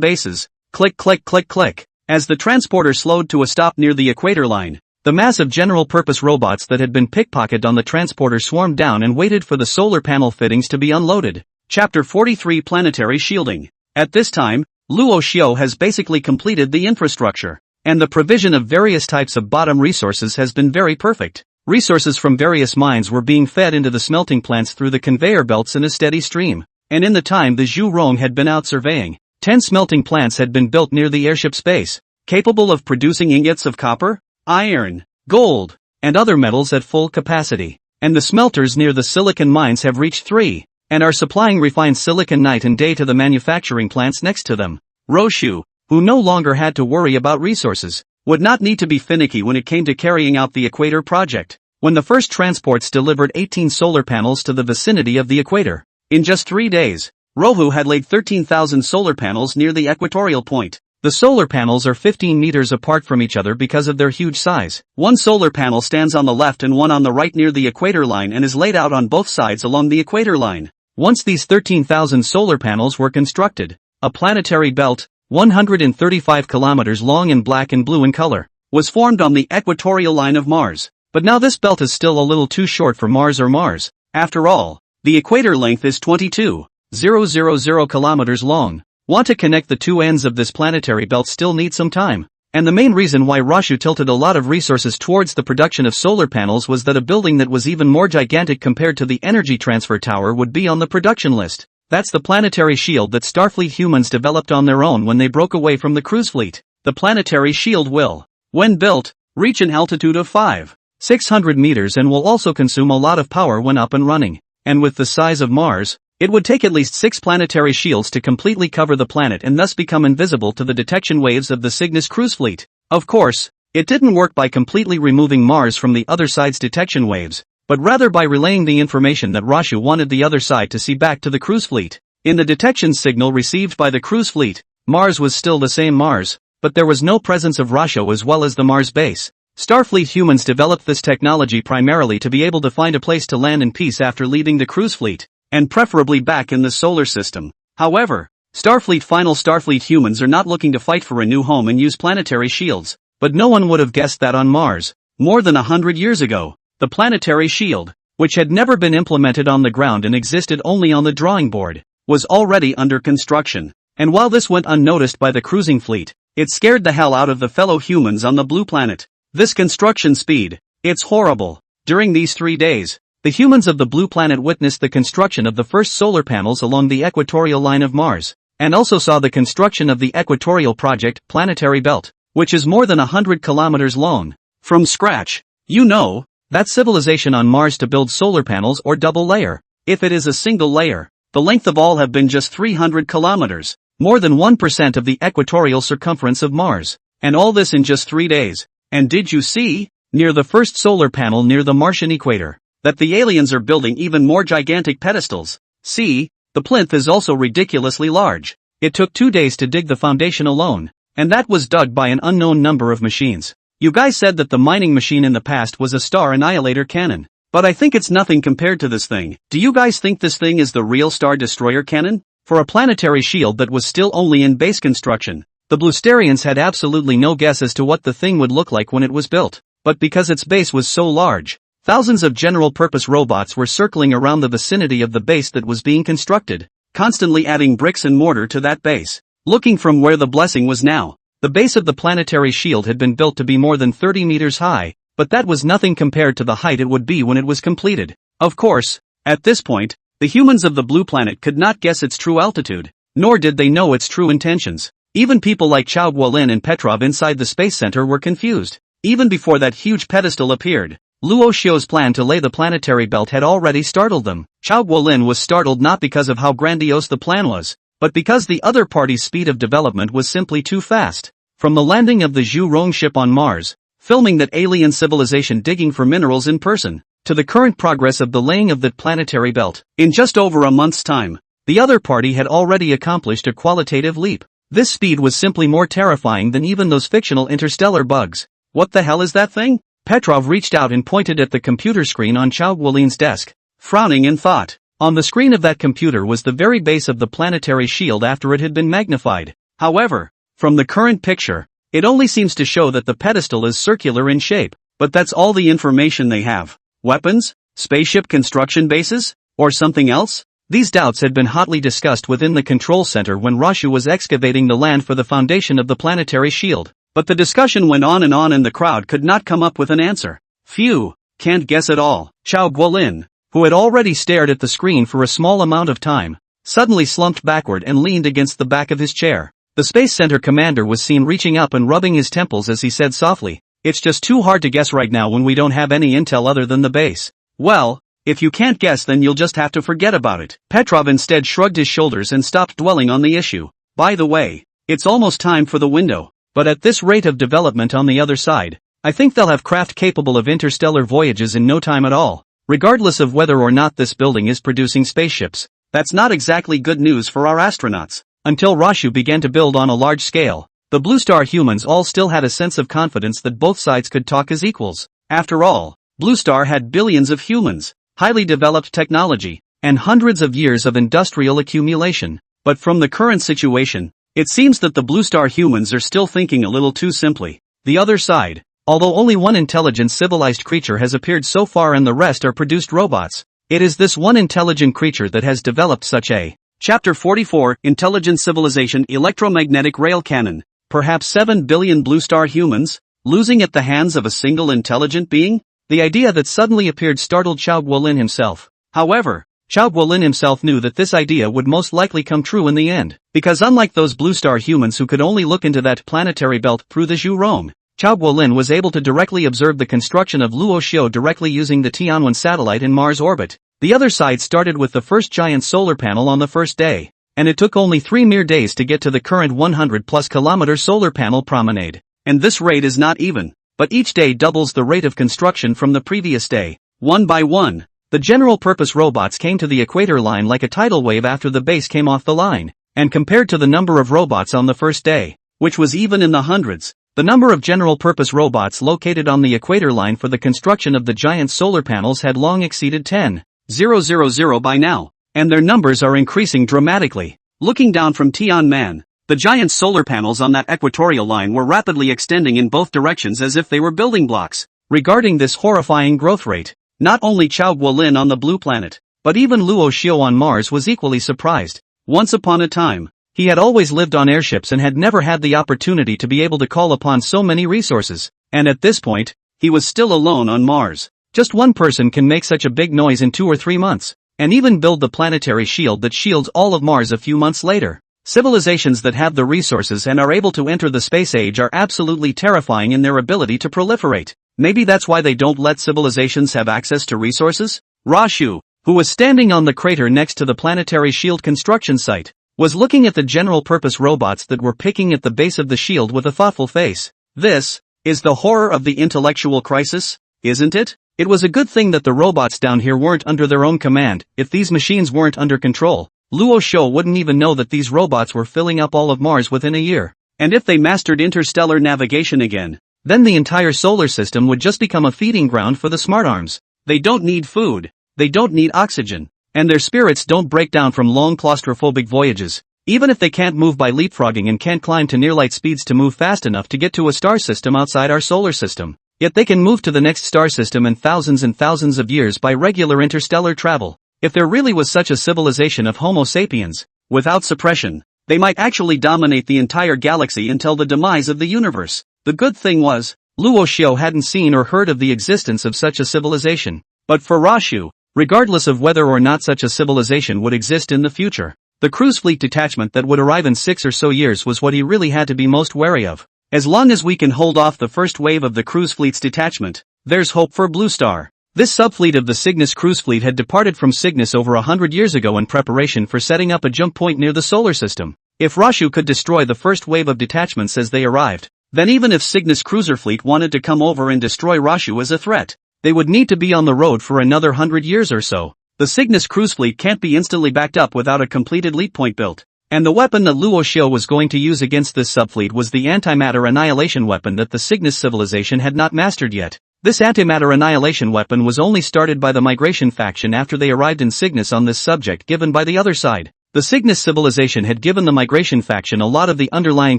bases. Click click click click. As the transporter slowed to a stop near the equator line, the mass of general-purpose robots that had been pickpocketed on the transporter swarmed down and waited for the solar panel fittings to be unloaded. Chapter 43 Planetary Shielding. At this time, Luo Xiu has basically completed the infrastructure, and the provision of various types of bottom resources has been very perfect. Resources from various mines were being fed into the smelting plants through the conveyor belts in a steady stream, and in the time the Zhu Rong had been out surveying, 10 smelting plants had been built near the airship space, capable of producing ingots of copper, iron, gold, and other metals at full capacity. And the smelters near the silicon mines have reached 3, and are supplying refined silicon night and day to the manufacturing plants next to them. Roshu, who no longer had to worry about resources, would not need to be finicky when it came to carrying out the Equator project. When the first transports delivered 18 solar panels to the vicinity of the equator, in just 3 days, Rohu had laid 13,000 solar panels near the equatorial point. The solar panels are 15 meters apart from each other because of their huge size. One solar panel stands on the left and one on the right near the equator line and is laid out on both sides along the equator line. Once these 13,000 solar panels were constructed, a planetary belt, 135 kilometers long and black and blue in color, was formed on the equatorial line of Mars. But now this belt is still a little too short for Mars or Mars. After all, the equator length is 22,000 kilometers long. Want to connect the two ends of this planetary belt still need some time. And the main reason why Roshu tilted a lot of resources towards the production of solar panels was that a building that was even more gigantic compared to the energy transfer tower would be on the production list. That's the planetary shield that Starfleet humans developed on their own when they broke away from the cruise fleet. The planetary shield will, when built, reach an altitude of 5,600 meters and will also consume a lot of power when up and running. And with the size of Mars, it would take at least 6 planetary shields to completely cover the planet and thus become invisible to the detection waves of the Cygnus cruise fleet. Of course, it didn't work by completely removing Mars from the other side's detection waves, but rather by relaying the information that Roshu wanted the other side to see back to the cruise fleet. In the detection signal received by the cruise fleet, Mars was still the same Mars, but there was no presence of Roshu as well as the Mars base. Starfleet humans developed this technology primarily to be able to find a place to land in peace after leaving the cruise fleet, and preferably back in the solar system. However, Starfleet humans are not looking to fight for a new home and use planetary shields, but no one would have guessed that on Mars, more than 100 years ago, the planetary shield, which had never been implemented on the ground and existed only on the drawing board, was already under construction. And while this went unnoticed by the cruising fleet, it scared the hell out of the fellow humans on the blue planet. This construction speed, it's horrible. During these 3 days, the humans of the blue planet witnessed the construction of the first solar panels along the equatorial line of Mars, and also saw the construction of the equatorial project planetary belt, which is more than 100 kilometers long. From scratch, you know, that civilization on Mars to build solar panels or double layer. If it is a single layer, the length of all have been just 300 kilometers, more than 1% of the equatorial circumference of Mars, and all this in just 3 days. And did you see, near the first solar panel near the Martian equator, that the aliens are building even more gigantic pedestals? See, the plinth is also ridiculously large. It took 2 days to dig the foundation alone, and that was dug by an unknown number of machines. You guys said that the mining machine in the past was a star annihilator cannon, but I think it's nothing compared to this thing. Do you guys think this thing is the real star destroyer cannon? For a planetary shield that was still only in base construction, the Blusterians had absolutely no guess as to what the thing would look like when it was built, but because its base was so large, thousands of general-purpose robots were circling around the vicinity of the base that was being constructed, constantly adding bricks and mortar to that base. Looking from where the blessing was now, the base of the planetary shield had been built to be more than 30 meters high, but that was nothing compared to the height it would be when it was completed. Of course, at this point, the humans of the blue planet could not guess its true altitude, nor did they know its true intentions. Even people like Chao Guolin and Petrov inside the Space Center were confused. Even before that huge pedestal appeared, Luo Xiu's plan to lay the planetary belt had already startled them. Chao Guolin was startled not because of how grandiose the plan was, but because the other party's speed of development was simply too fast. From the landing of the Zhu Rong ship on Mars, filming that alien civilization digging for minerals in person, to the current progress of the laying of that planetary belt, in just over a month's time, the other party had already accomplished a qualitative leap. This speed was simply more terrifying than even those fictional interstellar bugs. What the hell is that thing? Petrov reached out and pointed at the computer screen on Chao Guolin's desk, frowning in thought. On the screen of that computer was the very base of the planetary shield after it had been magnified. However, from the current picture, it only seems to show that the pedestal is circular in shape. But that's all the information they have. Weapons? Spaceship construction bases? Or something else? These doubts had been hotly discussed within the control center when Rashu was excavating the land for the foundation of the planetary shield. But the discussion went on and the crowd could not come up with an answer. Phew, can't guess at all. Chao Guolin, who had already stared at the screen for a small amount of time, suddenly slumped backward and leaned against the back of his chair. The Space Center commander was seen reaching up and rubbing his temples as he said softly, "It's just too hard to guess right now when we don't have any intel other than the base." Well, if you can't guess then you'll just have to forget about it. Petrov instead shrugged his shoulders and stopped dwelling on the issue. By the way, it's almost time for the window. But at this rate of development on the other side, I think they'll have craft capable of interstellar voyages in no time at all. Regardless of whether or not this building is producing spaceships, that's not exactly good news for our astronauts. Until Rashu began to build on a large scale, the Blue Star humans all still had a sense of confidence that both sides could talk as equals. After all, Blue Star had billions of humans, highly developed technology, and hundreds of years of industrial accumulation. But from the current situation, it seems that the Blue Star humans are still thinking a little too simply. The other side, although only one intelligent civilized creature has appeared so far and the rest are produced robots, it is this one intelligent creature that has developed such a Chapter 44, Intelligent Civilization Electromagnetic Rail Cannon. Perhaps 7 billion Blue Star humans, losing at the hands of a single intelligent being? The idea that suddenly appeared startled Chao Guolin himself. However, Chao Guolin himself knew that this idea would most likely come true in the end, because unlike those Blue Star humans who could only look into that planetary belt through the Zhu Rong, Chao Guolin was able to directly observe the construction of Luo Xiu directly using the Tianwen satellite in Mars orbit. The other side started with the first giant solar panel on the first day, and it took only 3 mere days to get to the current 100+ kilometer solar panel promenade. And this rate is not even, but each day doubles the rate of construction from the previous day. One by one, the general-purpose robots came to the equator line like a tidal wave after the base came off the line, and compared to the number of robots on the first day, which was even in the hundreds, the number of general-purpose robots located on the equator line for the construction of the giant solar panels had long exceeded 10,000 by now, and their numbers are increasing dramatically. Looking down from Tianmen, the giant solar panels on that equatorial line were rapidly extending in both directions as if they were building blocks. Regarding this horrifying growth rate, not only Chao Guolin on the blue planet, but even Luo Xiu on Mars was equally surprised. Once upon a time, he had always lived on airships and had never had the opportunity to be able to call upon so many resources, and at this point, he was still alone on Mars. Just one person can make such a big noise in 2 or 3 months, and even build the planetary shield that shields all of Mars a few months later. Civilizations that have the resources and are able to enter the space age are absolutely terrifying in their ability to proliferate. Maybe that's why they don't let civilizations have access to resources? Rashu, who was standing on the crater next to the planetary shield construction site, was looking at the general-purpose robots that were picking at the base of the shield with a thoughtful face. This is the horror of the intellectual crisis, isn't it? It was a good thing that the robots down here weren't under their own command. If these machines weren't under control, Luo Xiu wouldn't even know that these robots were filling up all of Mars within a year. And if they mastered interstellar navigation again, then the entire solar system would just become a feeding ground for the smart arms. They don't need food, they don't need oxygen, and their spirits don't break down from long claustrophobic voyages. Even if they can't move by leapfrogging and can't climb to near-light speeds to move fast enough to get to a star system outside our solar system, yet they can move to the next star system in thousands and thousands of years by regular interstellar travel. If there really was such a civilization of Homo sapiens, without suppression, they might actually dominate the entire galaxy until the demise of the universe. The good thing was, Luo Xiu hadn't seen or heard of the existence of such a civilization. But for Rashu, regardless of whether or not such a civilization would exist in the future, the cruise fleet detachment that would arrive in 6 or so years was what he really had to be most wary of. As long as we can hold off the first wave of the cruise fleet's detachment, there's hope for Blue Star. This subfleet of the Cygnus cruise fleet had departed from Cygnus over 100 years ago in preparation for setting up a jump point near the solar system. If Rashu could destroy the first wave of detachments as they arrived, then even if Cygnus cruiser fleet wanted to come over and destroy Rashu as a threat, they would need to be on the road for another 100 years or so. The Cygnus cruise fleet can't be instantly backed up without a completed lead point built. And the weapon that Luo Xiu was going to use against this subfleet was the antimatter annihilation weapon that the Cygnus civilization had not mastered yet. This antimatter annihilation weapon was only started by the migration faction after they arrived in Cygnus on this subject given by the other side. The Cygnus civilization had given the migration faction a lot of the underlying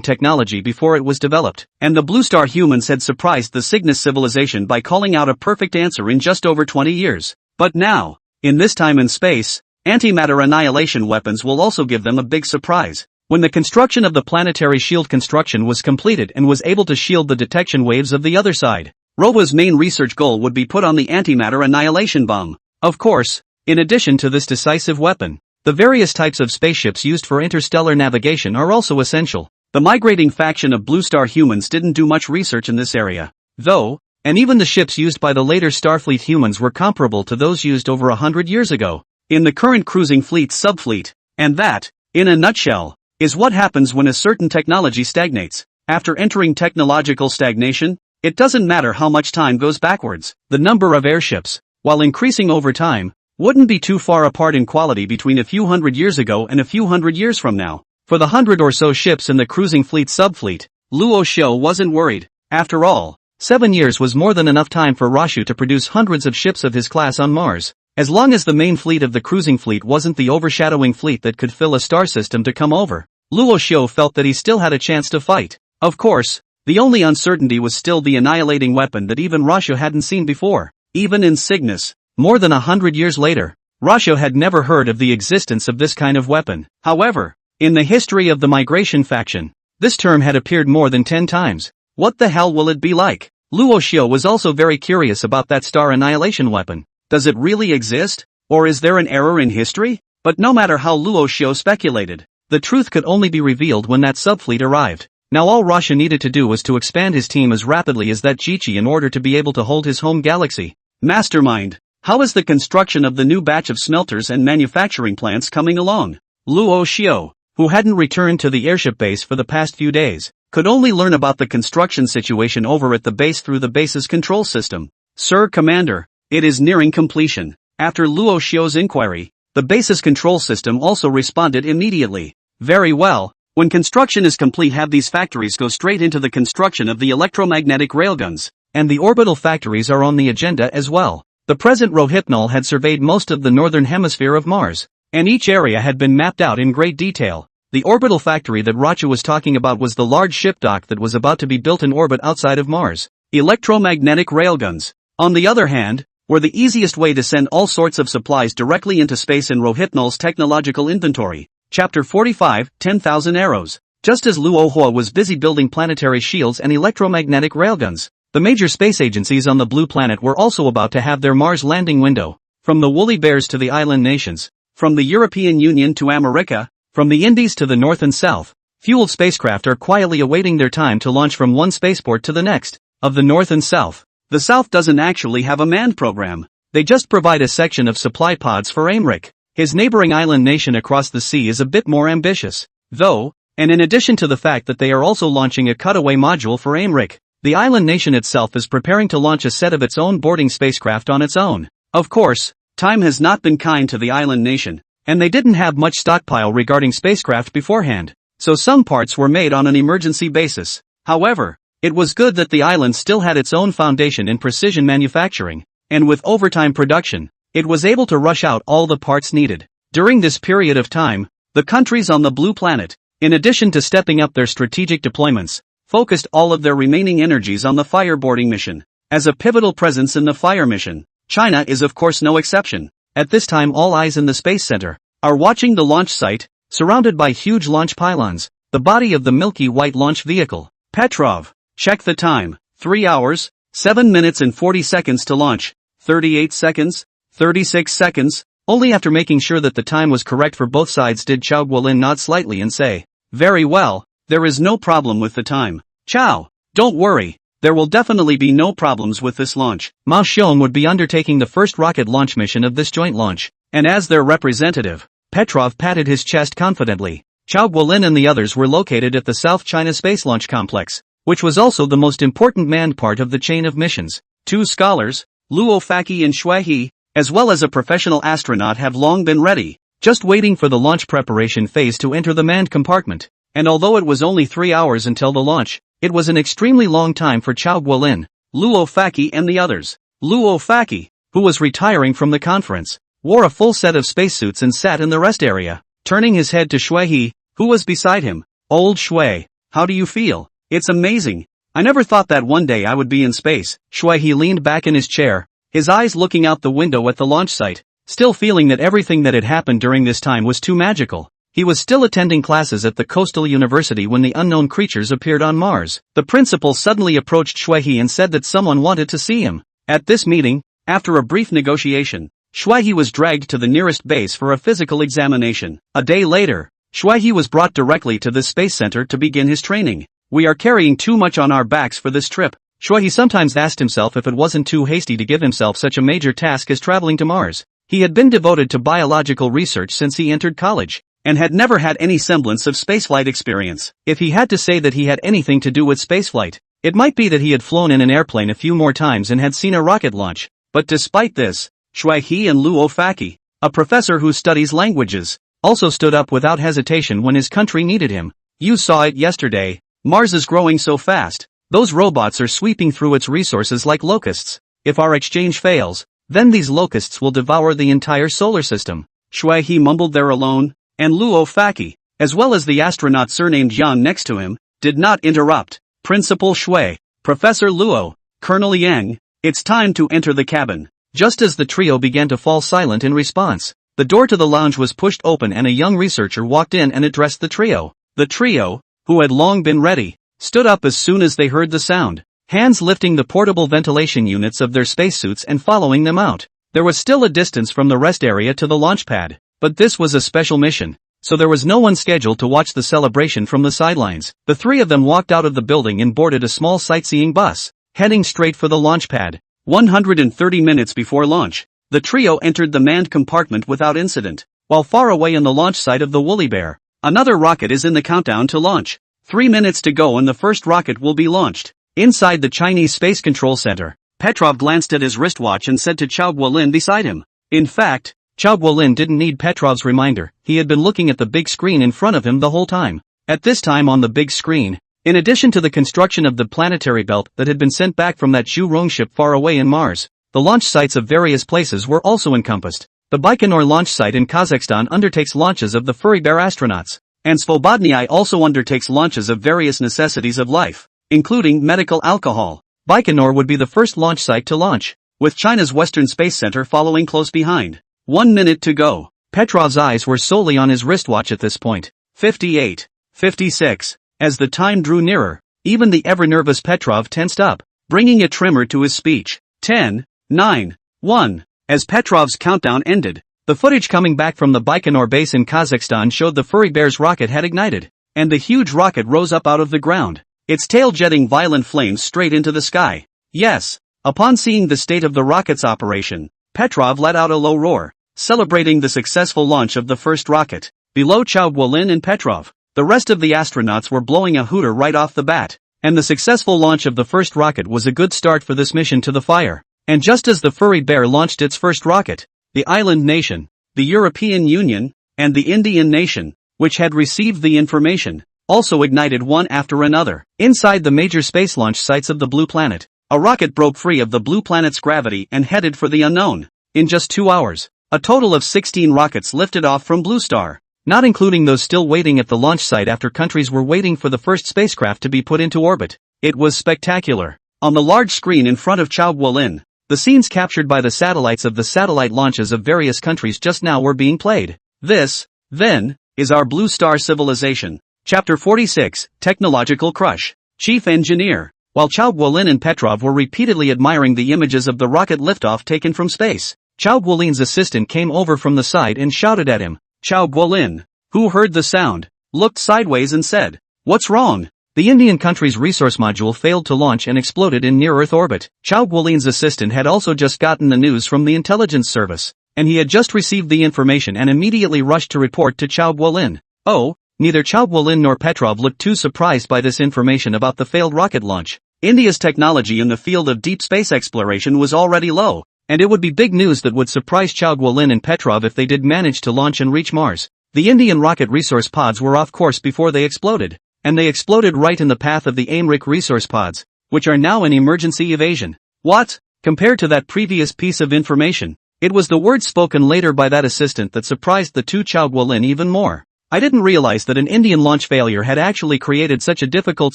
technology before it was developed, and the Blue Star humans had surprised the Cygnus civilization by calling out a perfect answer in just over 20 years. But now, in this time and space, antimatter annihilation weapons will also give them a big surprise. When the construction of the planetary shield construction was completed and was able to shield the detection waves of the other side, Rova's main research goal would be put on the antimatter annihilation bomb. Of course, in addition to this decisive weapon, the various types of spaceships used for interstellar navigation are also essential. The migrating faction of Blue Star humans didn't do much research in this area, though, and even the ships used by the later Starfleet humans were comparable to those used over 100 years ago in the current cruising fleet's subfleet. And that, in a nutshell, is what happens when a certain technology stagnates. After entering technological stagnation, it doesn't matter how much time goes backwards. The number of airships, while increasing over time, wouldn't be too far apart in quality between a few hundred years ago and a few hundred years from now. For the 100 or so ships in the cruising fleet subfleet, Luo Xiu wasn't worried. After all, 7 years was more than enough time for Rashu to produce hundreds of ships of his class on Mars. As long as the main fleet of the cruising fleet wasn't the overshadowing fleet that could fill a star system to come over, Luo Xiu felt that he still had a chance to fight. Of course, the only uncertainty was still the annihilating weapon that even Rashu hadn't seen before. Even in Cygnus, more than 100 years later, Rashu had never heard of the existence of this kind of weapon. However, in the history of the migration faction, this term had appeared more than 10 times. What the hell will it be like? Luo Xiu was also very curious about that star annihilation weapon. Does it really exist? Or is there an error in history? But no matter how Luo Xiu speculated, the truth could only be revealed when that subfleet arrived. Now all Rashu needed to do was to expand his team as rapidly as that Chi-Chi in order to be able to hold his home galaxy. Mastermind, how is the construction of the new batch of smelters and manufacturing plants coming along? Luo Xiu, who hadn't returned to the airship base for the past few days, could only learn about the construction situation over at the base through the base's control system. Sir Commander, it is nearing completion. After Luo Xiu's inquiry, the base's control system also responded immediately. Very well. When construction is complete, have these factories go straight into the construction of the electromagnetic railguns, and the orbital factories are on the agenda as well. The present Rohypnol had surveyed most of the northern hemisphere of Mars, and each area had been mapped out in great detail. The orbital factory that Rashu was talking about was the large ship dock that was about to be built in orbit outside of Mars. Electromagnetic railguns, on the other hand, were the easiest way to send all sorts of supplies directly into space in Rohypnol's technological inventory. Chapter 45, 10,000 Arrows. Just as Luo Hua was busy building planetary shields and electromagnetic railguns, the major space agencies on the blue planet were also about to have their Mars landing window. From the woolly bears to the island nations, from the European Union to America, from the Indies to the north and south, fueled spacecraft are quietly awaiting their time to launch from one spaceport to the next. Of the north and south, the south doesn't actually have a manned program. They just provide a section of supply pods for Americ. His neighboring island nation across the sea is a bit more ambitious, though, and in addition to the fact that they are also launching a cutaway module for Americ, the island nation itself is preparing to launch a set of its own boarding spacecraft on its own. Of course, time has not been kind to the island nation, and they didn't have much stockpile regarding spacecraft beforehand, so some parts were made on an emergency basis. However, it was good that the island still had its own foundation in precision manufacturing, and with overtime production, it was able to rush out all the parts needed. During this period of time, the countries on the blue planet, in addition to stepping up their strategic deployments, focused all of their remaining energies on the fireboarding mission. As a pivotal presence in the fire mission, China is of course no exception. At this time all eyes in the Space Center are watching the launch site, surrounded by huge launch pylons, the body of the milky white launch vehicle. Petrov, check the time. 3 hours, 7 minutes and 40 seconds to launch. 38 seconds. 36 seconds, only after making sure that the time was correct for both sides did Chao Guolin nod slightly and say, very well, there is no problem with the time. Chao, don't worry, there will definitely be no problems with this launch. Mao Xiong would be undertaking the first rocket launch mission of this joint launch, and as their representative, Petrov patted his chest confidently. Chao Guolin and the others were located at the South China Space Launch Complex, which was also the most important manned part of the chain of missions. 2 scholars, Luo Faki and Shui He, as well as a professional astronaut have long been ready. just waiting for the launch preparation phase to enter the manned compartment. And although it was only 3 hours until the launch, it was an extremely long time for Chao Guolin, Luo Faqi and the others. Luo Faqi, who was retiring from the conference, wore a full set of spacesuits and sat in the rest area, turning his head to Shui He, who was beside him. Old Shui, how do you feel? It's amazing. I never thought that one day I would be in space. Shui He leaned back in his chair, his eyes looking out the window at the launch site, still feeling that everything that had happened during this time was too magical. He was still attending classes at the coastal university when the unknown creatures appeared on Mars. The principal suddenly approached Shui He and said that someone wanted to see him. At this meeting, after a brief negotiation, Shui He was dragged to the nearest base for a physical examination. A day later, Shui He was brought directly to the space center to begin his training. We are carrying too much on our backs for this trip. Shui He sometimes asked himself if it wasn't too hasty to give himself such a major task as traveling to Mars. He had been devoted to biological research since he entered college, and had never had any semblance of spaceflight experience. If he had to say that he had anything to do with spaceflight, it might be that he had flown in an airplane a few more times and had seen a rocket launch. But despite this, Shui He and Luo Faqi, a professor who studies languages, also stood up without hesitation when his country needed him. You saw it yesterday. Mars is growing so fast. Those robots are sweeping through its resources like locusts. If our exchange fails, then these locusts will devour the entire solar system. Shui He mumbled there alone, and Luo Faqi, as well as the astronaut surnamed Yang next to him, did not interrupt. Principal Shui, Professor Luo, Colonel Yang, it's time to enter the cabin. Just as the trio began to fall silent in response, the door to the lounge was pushed open and a young researcher walked in and addressed the trio. The trio, who had long been ready, stood up as soon as they heard the sound, hands lifting the portable ventilation units of their spacesuits and following them out. There was still a distance from the rest area to the launch pad, but this was a special mission, so there was no one scheduled to watch the celebration from the sidelines. The three of them walked out of the building and boarded a small sightseeing bus, heading straight for the launch pad. 130 minutes before launch, the trio entered the manned compartment without incident. While far away on the launch site of the Woolly Bear, another rocket is in the countdown to launch. 3 minutes to go and the first rocket will be launched. Inside the Chinese Space Control Center, Petrov glanced at his wristwatch and said to Chao Guolin beside him. In fact, Chao Guolin didn't need Petrov's reminder. He had been looking at the big screen in front of him the whole time. At this time on the big screen, in addition to the construction of the planetary belt that had been sent back from that Zhu Rong ship far away in Mars, the launch sites of various places were also encompassed. The Baikonur launch site in Kazakhstan undertakes launches of the Furry Bear astronauts, and Svobodny also undertakes launches of various necessities of life, including medical alcohol. Baikonur would be the first launch site to launch, with China's Western Space Center following close behind. 1 minute to go. Petrov's eyes were solely on his wristwatch at this point. 58. 56. As the time drew nearer, even the ever-nervous Petrov tensed up, bringing a tremor to his speech. 10, 9, 1. As Petrov's countdown ended, the footage coming back from the Baikonur base in Kazakhstan showed the Furry Bear's rocket had ignited, and the huge rocket rose up out of the ground, its tail jetting violent flames straight into the sky. Yes. Upon seeing the state of the rocket's operation, Petrov let out a low roar, celebrating the successful launch of the first rocket. Below Chao Guolin and Petrov, the rest of the astronauts were blowing a hooter right off the bat, and the successful launch of the first rocket was a good start for this mission to the fire. And just as the Furry Bear launched its first rocket, the island nation, the European Union, and the Indian nation, which had received the information, also ignited one after another. Inside the major space launch sites of the Blue Planet, a rocket broke free of the Blue Planet's gravity and headed for the unknown. In just 2 hours, a total of 16 rockets lifted off from Blue Star, not including those still waiting at the launch site after countries were waiting for the first spacecraft to be put into orbit. It was spectacular. On the large screen in front of Chao Guolin, the scenes captured by the satellites of the satellite launches of various countries just now were being played. This, then, is our Blue Star civilization. Chapter 46, Technological Crush. Chief Engineer. While Chao Guolin and Petrov were repeatedly admiring the images of the rocket liftoff taken from space, Chao Guolin's assistant came over from the side and shouted at him. Chao Guolin, who heard the sound, looked sideways and said, "What's wrong?" The Indian country's resource module failed to launch and exploded in near-Earth orbit. Chao Guolin's assistant had also just gotten the news from the intelligence service, and he had just received the information and immediately rushed to report to Chao Guolin. Oh, neither Chao Guolin nor Petrov looked too surprised by this information about the failed rocket launch. India's technology in the field of deep space exploration was already low, And it would be big news that would surprise Chao Guolin and Petrov if they did manage to launch and reach Mars. The Indian rocket resource pods were off course before they exploded. And they exploded right in the path of the Animerecap resource pods, which are now in emergency evasion. What? Compared to that previous piece of information, it was the words spoken later by that assistant that surprised the two Chao Guolin even more. I didn't realize that an Indian launch failure had actually created such a difficult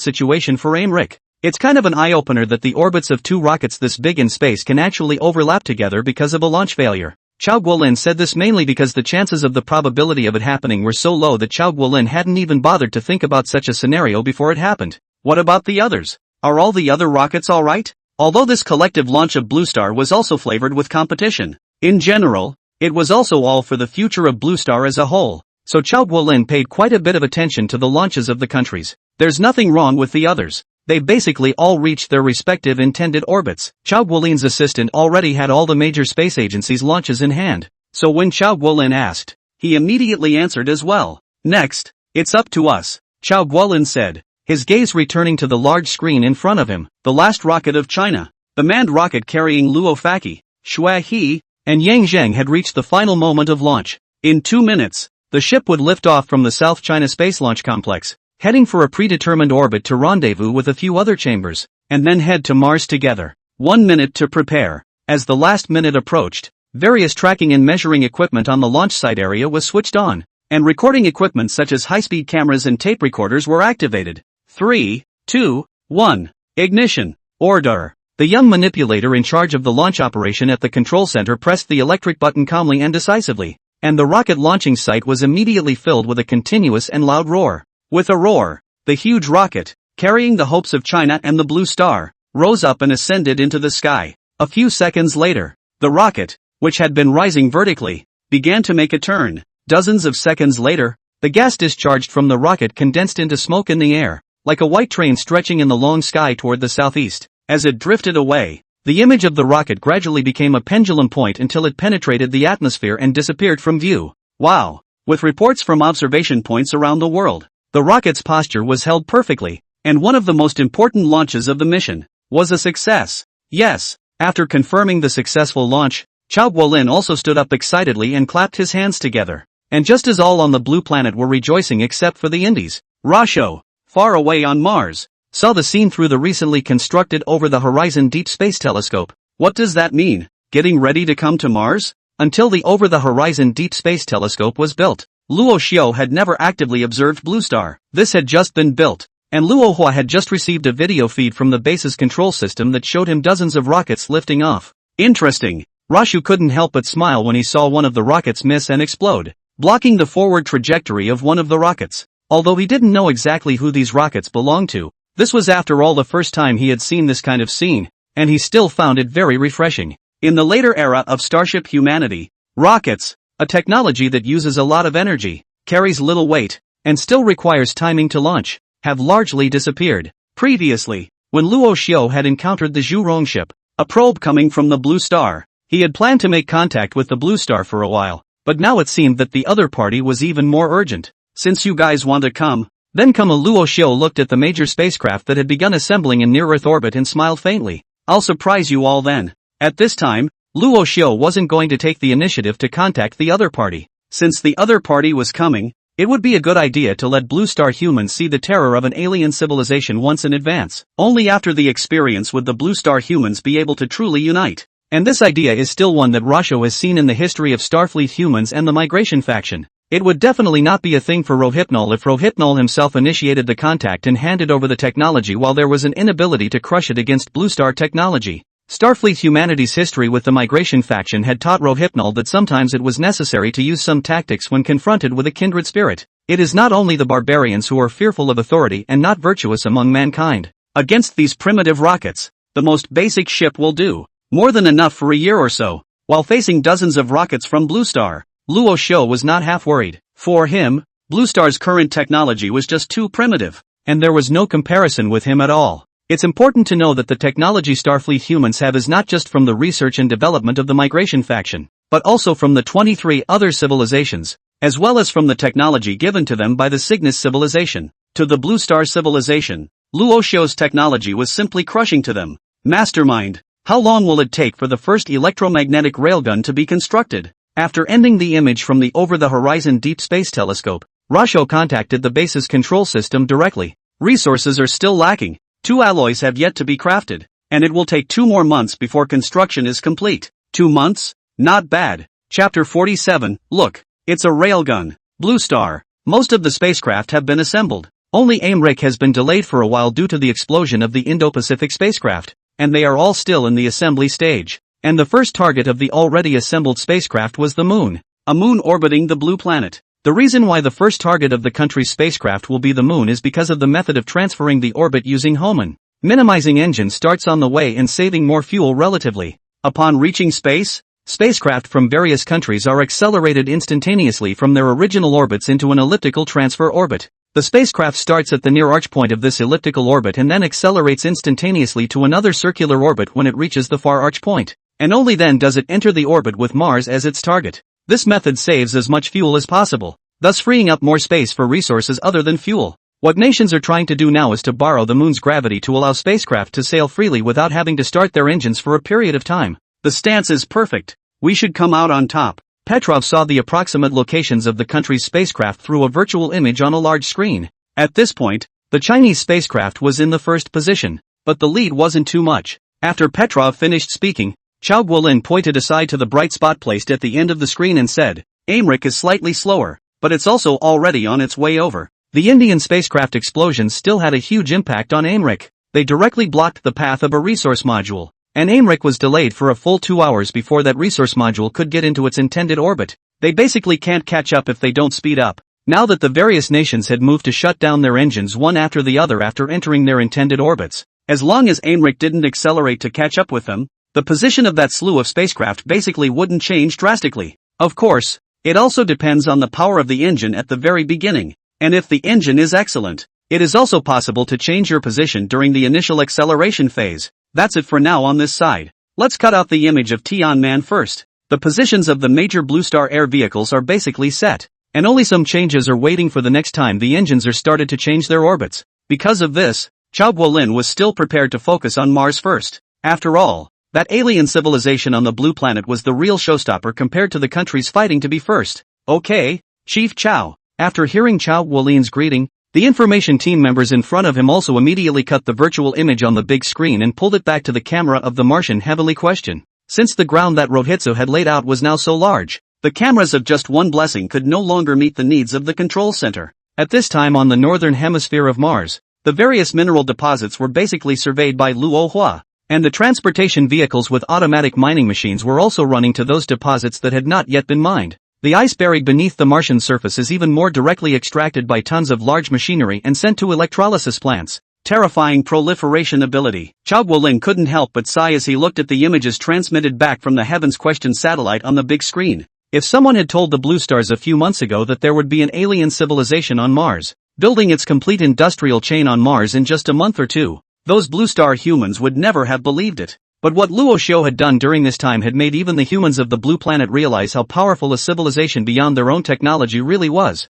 situation for Animerecap. It's kind of an eye-opener that the orbits of two rockets this big in space can actually overlap together because of a launch failure. Chao Guolin said this mainly because the chances of the probability of it happening were so low that Chao Guolin hadn't even bothered to think about such a scenario before it happened. What about the others? Are all the other rockets alright? Although this collective launch of Blue Star was also flavored with competition. In general, it was also all for the future of Blue Star as a whole. So Chao Guolin paid quite a bit of attention to the launches of the countries. There's nothing wrong with the others. They basically all reached their respective intended orbits. Chao Guolin's assistant already had all the major space agencies' launches in hand. So when Chao Guolin asked, he immediately answered as well. Next, it's up to us, Chao Guolin said, his gaze returning to the large screen in front of him. The last rocket of China, the manned rocket carrying Luo Faki, Xue He, and Yang Zheng had reached the final moment of launch. In 2 minutes, the ship would lift off from the South China Space Launch Complex, heading for a predetermined orbit to rendezvous with a few other chambers, and then head to Mars together. 1 minute to prepare. As the last minute approached, various tracking and measuring equipment on the launch site area was switched on, and recording equipment such as high-speed cameras and tape recorders were activated. 3, 2, 1. Ignition. Order. The young manipulator in charge of the launch operation at the control center pressed the electric button calmly and decisively, and the rocket launching site was immediately filled with a continuous and loud roar. With a roar, the huge rocket, carrying the hopes of China and the Blue Star, rose up and ascended into the sky. A few seconds later, the rocket, which had been rising vertically, began to make a turn. Dozens of seconds later, the gas discharged from the rocket condensed into smoke in the air, like a white train stretching in the long sky toward the southeast. As it drifted away, the image of the rocket gradually became a pendulum point until it penetrated the atmosphere and disappeared from view. Wow! With reports from observation points around the world, the rocket's posture was held perfectly, and one of the most important launches of the mission was a success. Yes, after confirming the successful launch, Chao Guolin also stood up excitedly and clapped his hands together. And just as all on the blue planet were rejoicing except for the Indies, Rasho, far away on Mars, saw the scene through the recently constructed over-the-horizon Deep Space Telescope. What does that mean? Getting ready to come to Mars? Until the over-the-horizon Deep Space Telescope was built, Luo Xiao had never actively observed Blue Star. This had just been built, and Luo Hua had just received a video feed from the base's control system that showed him dozens of rockets lifting off. Interesting. Rashu couldn't help but smile when he saw one of the rockets miss and explode, blocking the forward trajectory of one of the rockets. Although he didn't know exactly who these rockets belonged to, this was after all the first time he had seen this kind of scene, and he still found it very refreshing. In the later era of Starship humanity, rockets, a technology that uses a lot of energy, carries little weight, and still requires timing to launch, have largely disappeared. Previously, when Luo Xiao had encountered the Zhu Rong ship, a probe coming from the Blue Star, he had planned to make contact with the Blue Star for a while, but now it seemed that the other party was even more urgent. Since you guys want to come, then come. Luo Xiao looked at the major spacecraft that had begun assembling in near-Earth orbit and smiled faintly. I'll surprise you all then. At this time, Luo Xiao wasn't going to take the initiative to contact the other party. Since the other party was coming, it would be a good idea to let Blue Star humans see the terror of an alien civilization once in advance. Only after the experience would the Blue Star humans be able to truly unite. And this idea is still one that Rasho has seen in the history of Starfleet humans and the migration faction. It would definitely not be a thing for Rohypnol if Rohypnol himself initiated the contact and handed over the technology while there was an inability to crush it against Blue Star technology. Starfleet humanity's history with the migration faction had taught Rohypnol that sometimes it was necessary to use some tactics when confronted with a kindred spirit. It is not only the barbarians who are fearful of authority and not virtuous among mankind. Against these primitive rockets, the most basic ship will do more than enough for a year or so. While facing dozens of rockets from Blue Star, Luo Xiao was not half worried. For him, Blue Star's current technology was just too primitive, and there was no comparison with him at all. It's important to know that the technology Starfleet humans have is not just from the research and development of the migration faction, but also from the 23 other civilizations, as well as from the technology given to them by the Cygnus civilization. To the Blue Star civilization, Luo Xiao's technology was simply crushing to them. Mastermind. How long will it take for the first electromagnetic railgun to be constructed? After ending the image from the over-the-horizon Deep Space Telescope, Rosho contacted the base's control system directly. Resources are still lacking. 2 alloys have yet to be crafted, and it will take 2 more months before construction is complete. 2 months? Not bad. Chapter 47, look, it's a railgun. Blue Star. Most of the spacecraft have been assembled. Only Aimric has been delayed for a while due to the explosion of the Indo-Pacific spacecraft, and they are all still in the assembly stage. And the first target of the already assembled spacecraft was the Moon. A moon orbiting the blue planet. The reason why the first target of the country's spacecraft will be the Moon is because of the method of transferring the orbit using Hohmann. Minimizing engine starts on the way and saving more fuel relatively. Upon reaching space, spacecraft from various countries are accelerated instantaneously from their original orbits into an elliptical transfer orbit. The spacecraft starts at the near arch point of this elliptical orbit and then accelerates instantaneously to another circular orbit when it reaches the far arch point. And only then does it enter the orbit with Mars as its target. This method saves as much fuel as possible, thus freeing up more space for resources other than fuel. What nations are trying to do now is to borrow the Moon's gravity to allow spacecraft to sail freely without having to start their engines for a period of time. The stance is perfect. We should come out on top. Petrov saw the approximate locations of the country's spacecraft through a virtual image on a large screen. At this point, the Chinese spacecraft was in the first position, but the lead wasn't too much. After Petrov finished speaking, Chao Guolin pointed aside to the bright spot placed at the end of the screen and said, Aimric is slightly slower, but it's also already on its way over. The Indian spacecraft explosions still had a huge impact on Aimric. They directly blocked the path of a resource module, and Aimric was delayed for a full 2 hours before that resource module could get into its intended orbit. They basically can't catch up if they don't speed up. Now that the various nations had moved to shut down their engines one after the other after entering their intended orbits, as long as Aimric didn't accelerate to catch up with them, the position of that slew of spacecraft basically wouldn't change drastically. Of course, it also depends on the power of the engine at the very beginning, and if the engine is excellent, it is also possible to change your position during the initial acceleration phase. That's it for now on this side. Let's cut out the image of Tianman first. The positions of the major Blue Star air vehicles are basically set, and only some changes are waiting for the next time the engines are started to change their orbits. Because of this, Chao Guolin was still prepared to focus on Mars first. After all, that alien civilization on the blue planet was the real showstopper compared to the countries fighting to be first. Okay, Chief Chao. After hearing Chao Guolin's greeting, the information team members in front of him also immediately cut the virtual image on the big screen and pulled it back to the camera of the Martian heavily questioned. Since the ground that Rohitsu had laid out was now so large, the cameras of just one blessing could no longer meet the needs of the control center. At this time on the northern hemisphere of Mars, the various mineral deposits were basically surveyed by Luo Hua, and the transportation vehicles with automatic mining machines were also running to those deposits that had not yet been mined. The ice buried beneath the Martian surface is even more directly extracted by tons of large machinery and sent to electrolysis plants. Terrifying proliferation ability. Chao Guolin couldn't help but sigh as he looked at the images transmitted back from the Heavens Question satellite on the big screen. If someone had told the Blue Stars a few months ago that there would be an alien civilization on Mars, building its complete industrial chain on Mars in just a month or two, those Blue Star humans would never have believed it. But what Luo Xiu had done during this time had made even the humans of the blue planet realize how powerful a civilization beyond their own technology really was.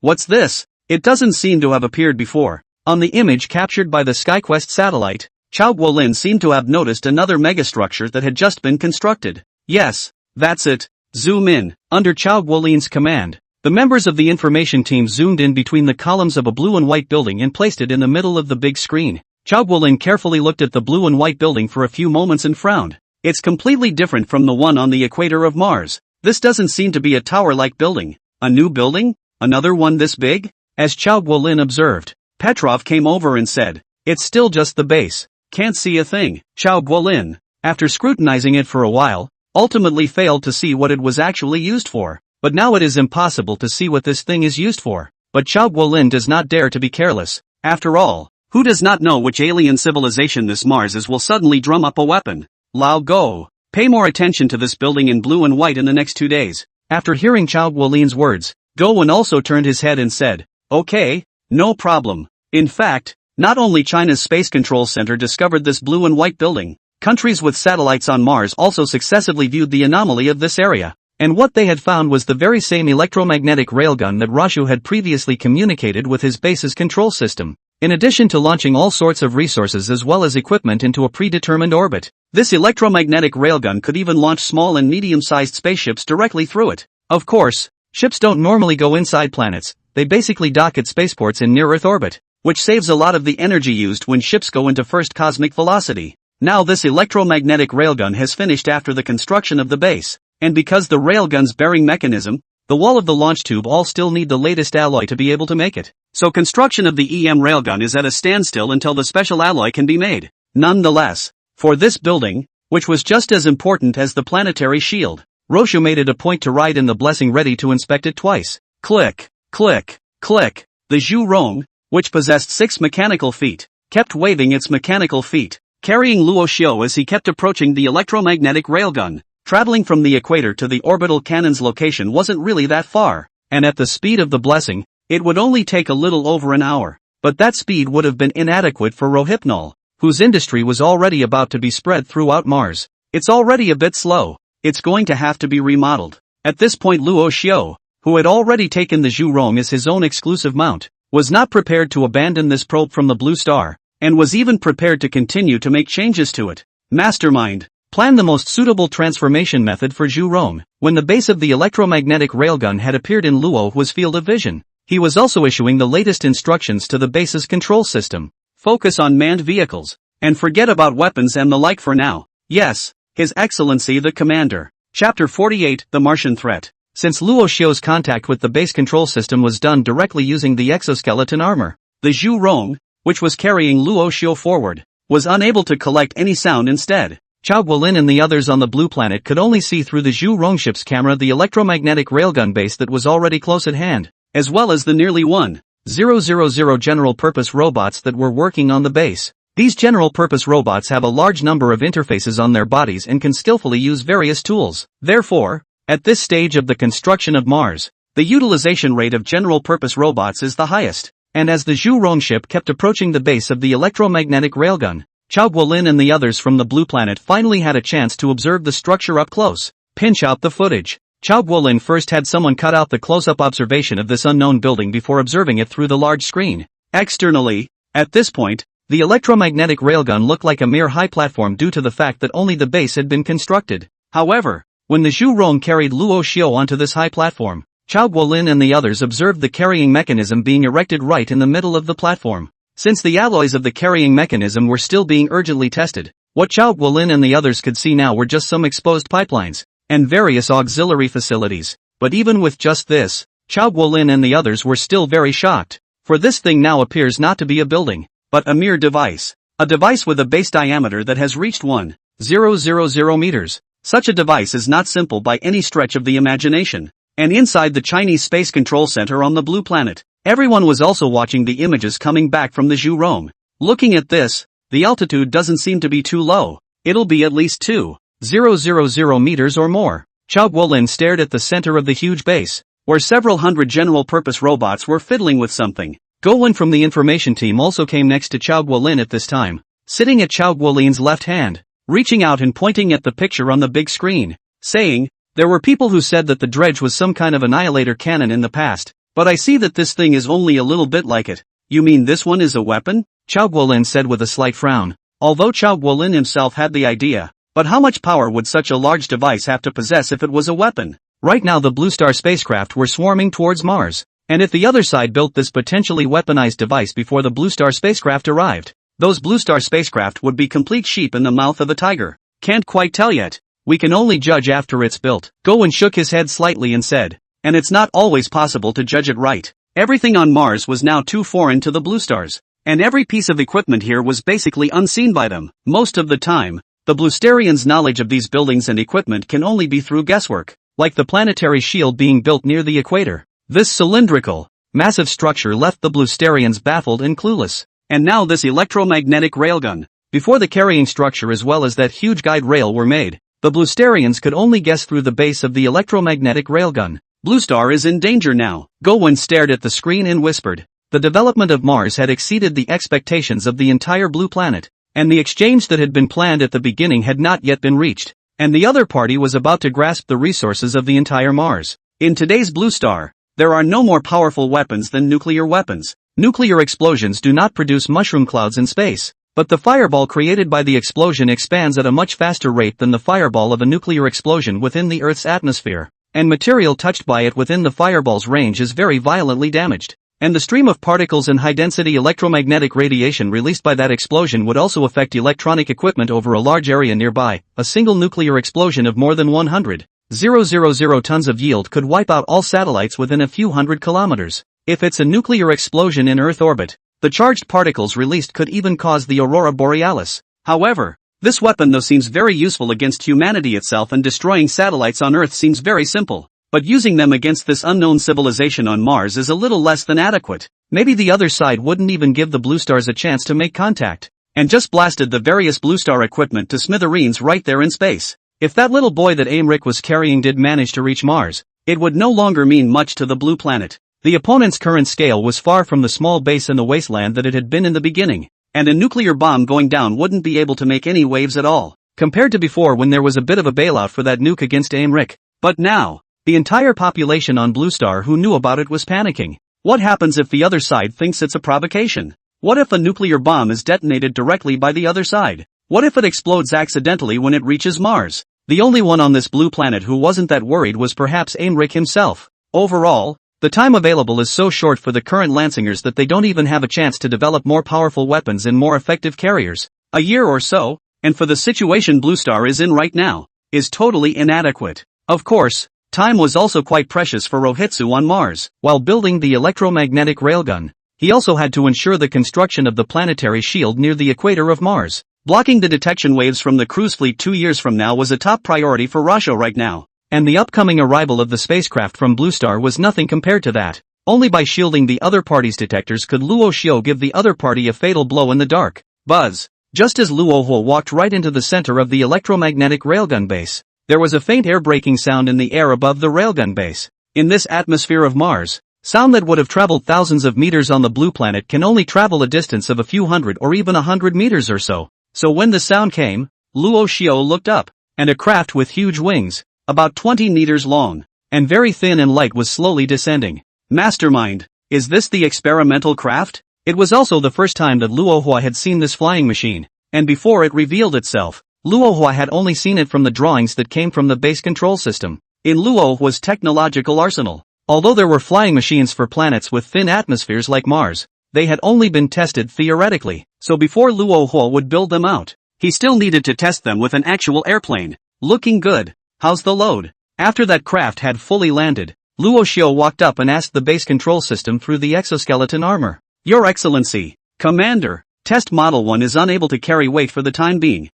What's this? It doesn't seem to have appeared before. On the image captured by the SkyQuest satellite, Chao Guolin seemed to have noticed another megastructure that had just been constructed. Yes, that's it. Zoom in. Under Chao Guolin's command, the members of the information team zoomed in between the columns of a blue and white building and placed it in the middle of the big screen. Chao Guolin carefully looked at the blue and white building for a few moments and frowned. It's completely different from the one on the equator of Mars. This doesn't seem to be a tower-like building. A new building? Another one this big? As Chao Guolin observed, Petrov came over and said, it's still just the base. Can't see a thing. Chao Guolin, after scrutinizing it for a while, ultimately failed to see what it was actually used for. But now it is impossible to see what this thing is used for. But Chao Guolin does not dare to be careless. After all, who does not know which alien civilization this Mars is will suddenly drum up a weapon? Lao Go. Pay more attention to this building in blue and white in the next 2 days. After hearing Chao Guolin's words, Gowen also turned his head and said, okay, no problem. In fact, not only China's Space Control Center discovered this blue and white building, countries with satellites on Mars also successively viewed the anomaly of this area. And what they had found was the very same electromagnetic railgun that Rashu had previously communicated with his base's control system. in addition to launching all sorts of resources as well as equipment into a predetermined orbit. This electromagnetic railgun could even launch small and medium-sized spaceships directly through it. Of course, ships don't normally go inside planets, they basically dock at spaceports in near-Earth orbit, which saves a lot of the energy used when ships go into first cosmic velocity. Now this electromagnetic railgun has finished after the construction of the base, and because the railgun's bearing mechanism, the wall of the launch tube all still need the latest alloy to be able to make it. So construction of the EM railgun is at a standstill until the special alloy can be made. Nonetheless, for this building, which was just as important as the planetary shield, Roshu made it a point to ride in the blessing ready to inspect it twice. Click, click, click. The Zhu Rong, which possessed 6 mechanical feet, kept waving its mechanical feet, carrying Luo Xiu as he kept approaching the electromagnetic railgun. Traveling from the equator to the orbital cannon's location wasn't really that far, and at the speed of the blessing, it would only take a little over an hour. But that speed would have been inadequate for Rohypnol, whose industry was already about to be spread throughout Mars. It's already a bit slow, it's going to have to be remodeled. At this point Luo Xiu, who had already taken the Zhu Rong as his own exclusive mount, was not prepared to abandon this probe from the Blue Star, and was even prepared to continue to make changes to it. Mastermind, plan the most suitable transformation method for Zhu Rong. When the base of the electromagnetic railgun had appeared in Luo's field of vision, he was also issuing the latest instructions to the base's control system. Focus on manned vehicles, and forget about weapons and the like for now. Yes, His Excellency the Commander. Chapter 48, The Martian Threat. Since Luo Xiu's contact with the base control system was done directly using the exoskeleton armor, the Zhu Rong, which was carrying Luo Xiu forward, was unable to collect any sound instead. Chao Guolin and the others on the blue planet could only see through the Zhu Rong ship's camera the electromagnetic railgun base that was already close at hand, as well as the nearly 1,000 general-purpose robots that were working on the base. These general-purpose robots have a large number of interfaces on their bodies and can skillfully use various tools. Therefore, at this stage of the construction of Mars, the utilization rate of general-purpose robots is the highest, and as the Zhu Rong ship kept approaching the base of the electromagnetic railgun, Chao Guolin and the others from the blue planet finally had a chance to observe the structure up close. Pinch out the footage. Chao Guolin first had someone cut out the close-up observation of this unknown building before observing it through the large screen. Externally, at this point, the electromagnetic railgun looked like a mere high platform due to the fact that only the base had been constructed. However, when the Zhu Rong carried Luo Xiu onto this high platform, Chao Guolin and the others observed the carrying mechanism being erected right in the middle of the platform. Since the alloys of the carrying mechanism were still being urgently tested, what Chao Guolin and the others could see now were just some exposed pipelines and various auxiliary facilities. But even with just this, Chao Guolin and the others were still very shocked, for this thing now appears not to be a building, but a mere device. A device with a base diameter that has reached 1,000 meters. Such a device is not simple by any stretch of the imagination. And inside the Chinese Space Control Center on the blue planet, everyone was also watching the images coming back from the Zhu Rong. Looking at this, the altitude doesn't seem to be too low. It'll be at least 2,000 meters or more. Chao Guolin stared at the center of the huge base, where several hundred general-purpose robots were fiddling with something. Guolin from the information team also came next to Chao Guolin at this time, sitting at Chao Guolin's left hand, reaching out and pointing at the picture on the big screen, saying, "There were people who said that the dredge was some kind of annihilator cannon in the past, but I see that this thing is only a little bit like it." "You mean this one is a weapon?" Chao Guolin said with a slight frown. Although Chao Guolin himself had the idea, but how much power would such a large device have to possess if it was a weapon? Right now the Blue Star spacecraft were swarming towards Mars, and if the other side built this potentially weaponized device before the Blue Star spacecraft arrived, those Blue Star spacecraft would be complete sheep in the mouth of a tiger. "Can't quite tell yet. We can only judge after it's built." Guolin shook his head slightly and said, "And it's not always possible to judge it right. Everything on Mars was now too foreign to the Blue Stars, and every piece of equipment here was basically unseen by them. Most of the time, the Bluestarians' knowledge of these buildings and equipment can only be through guesswork, like the planetary shield being built near the equator. This cylindrical, massive structure left the Bluestarians baffled and clueless. And now this electromagnetic railgun. Before the carrying structure as well as that huge guide rail were made, the Bluestarians could only guess through the base of the electromagnetic railgun. Blue Star is in danger now. Guolin stared at the screen and whispered. The development of Mars had exceeded the expectations of the entire blue planet, and the exchange that had been planned at the beginning had not yet been reached, and the other party was about to grasp the resources of the entire Mars. In today's Blue Star, there are no more powerful weapons than nuclear weapons. Nuclear explosions do not produce mushroom clouds in space, but the fireball created by the explosion expands at a much faster rate than the fireball of a nuclear explosion within the Earth's atmosphere, and material touched by it within the fireball's range is very violently damaged. And the stream of particles and high-density electromagnetic radiation released by that explosion would also affect electronic equipment over a large area nearby. A single nuclear explosion of more than 100,000 tons of yield could wipe out all satellites within a few hundred kilometers. If it's a nuclear explosion in Earth orbit, the charged particles released could even cause the aurora borealis. However, this weapon though seems very useful against humanity itself, and destroying satellites on Earth seems very simple. But using them against this unknown civilization on Mars is a little less than adequate. Maybe the other side wouldn't even give the Blue Stars a chance to make contact, and just blasted the various Blue Star equipment to smithereens right there in space. If that little boy that Aemric was carrying did manage to reach Mars, it would no longer mean much to the blue planet. The opponent's current scale was far from the small base in the wasteland that it had been in the beginning, and a nuclear bomb going down wouldn't be able to make any waves at all, compared to before when there was a bit of a bailout for that nuke against Aemric. But now, the entire population on Blue Star who knew about it was panicking. What happens if the other side thinks it's a provocation? What if a nuclear bomb is detonated directly by the other side? What if it explodes accidentally when it reaches Mars? The only one on this blue planet who wasn't that worried was perhaps Aemric himself. Overall, the time available is so short for the current Lancingers that they don't even have a chance to develop more powerful weapons and more effective carriers. A year or so, and for the situation Blue Star is in right now, is totally inadequate. Of course, time was also quite precious for Rohitsu on Mars. While building the electromagnetic railgun, he also had to ensure the construction of the planetary shield near the equator of Mars. Blocking the detection waves from the cruise fleet 2 years from now was a top priority for Russia right now. And the upcoming arrival of the spacecraft from Blue Star was nothing compared to that. Only by shielding the other party's detectors could Luo Xiu give the other party a fatal blow in the dark. Buzz. Just as Luo Huo walked right into the center of the electromagnetic railgun base, there was a faint air-braking sound in the air above the railgun base. In this atmosphere of Mars, sound that would have traveled thousands of meters on the blue planet can only travel a distance of a few hundred or even 100 meters or so. So when the sound came, Luo Xiu looked up, and a craft with huge wings, about 20 meters long, and very thin and light was slowly descending. Mastermind, is this the experimental craft? It was also the first time that Luo Hua had seen this flying machine, and before it revealed itself, Luo Hua had only seen it from the drawings that came from the base control system. In Luo Hua's technological arsenal, although there were flying machines for planets with thin atmospheres like Mars, they had only been tested theoretically, so before Luo Hua would build them out, he still needed to test them with an actual airplane. Looking good. How's the load? After that craft had fully landed, Luo Xiu walked up and asked the base control system through the exoskeleton armor. Your Excellency, Commander, test model 1 is unable to carry weight for the time being.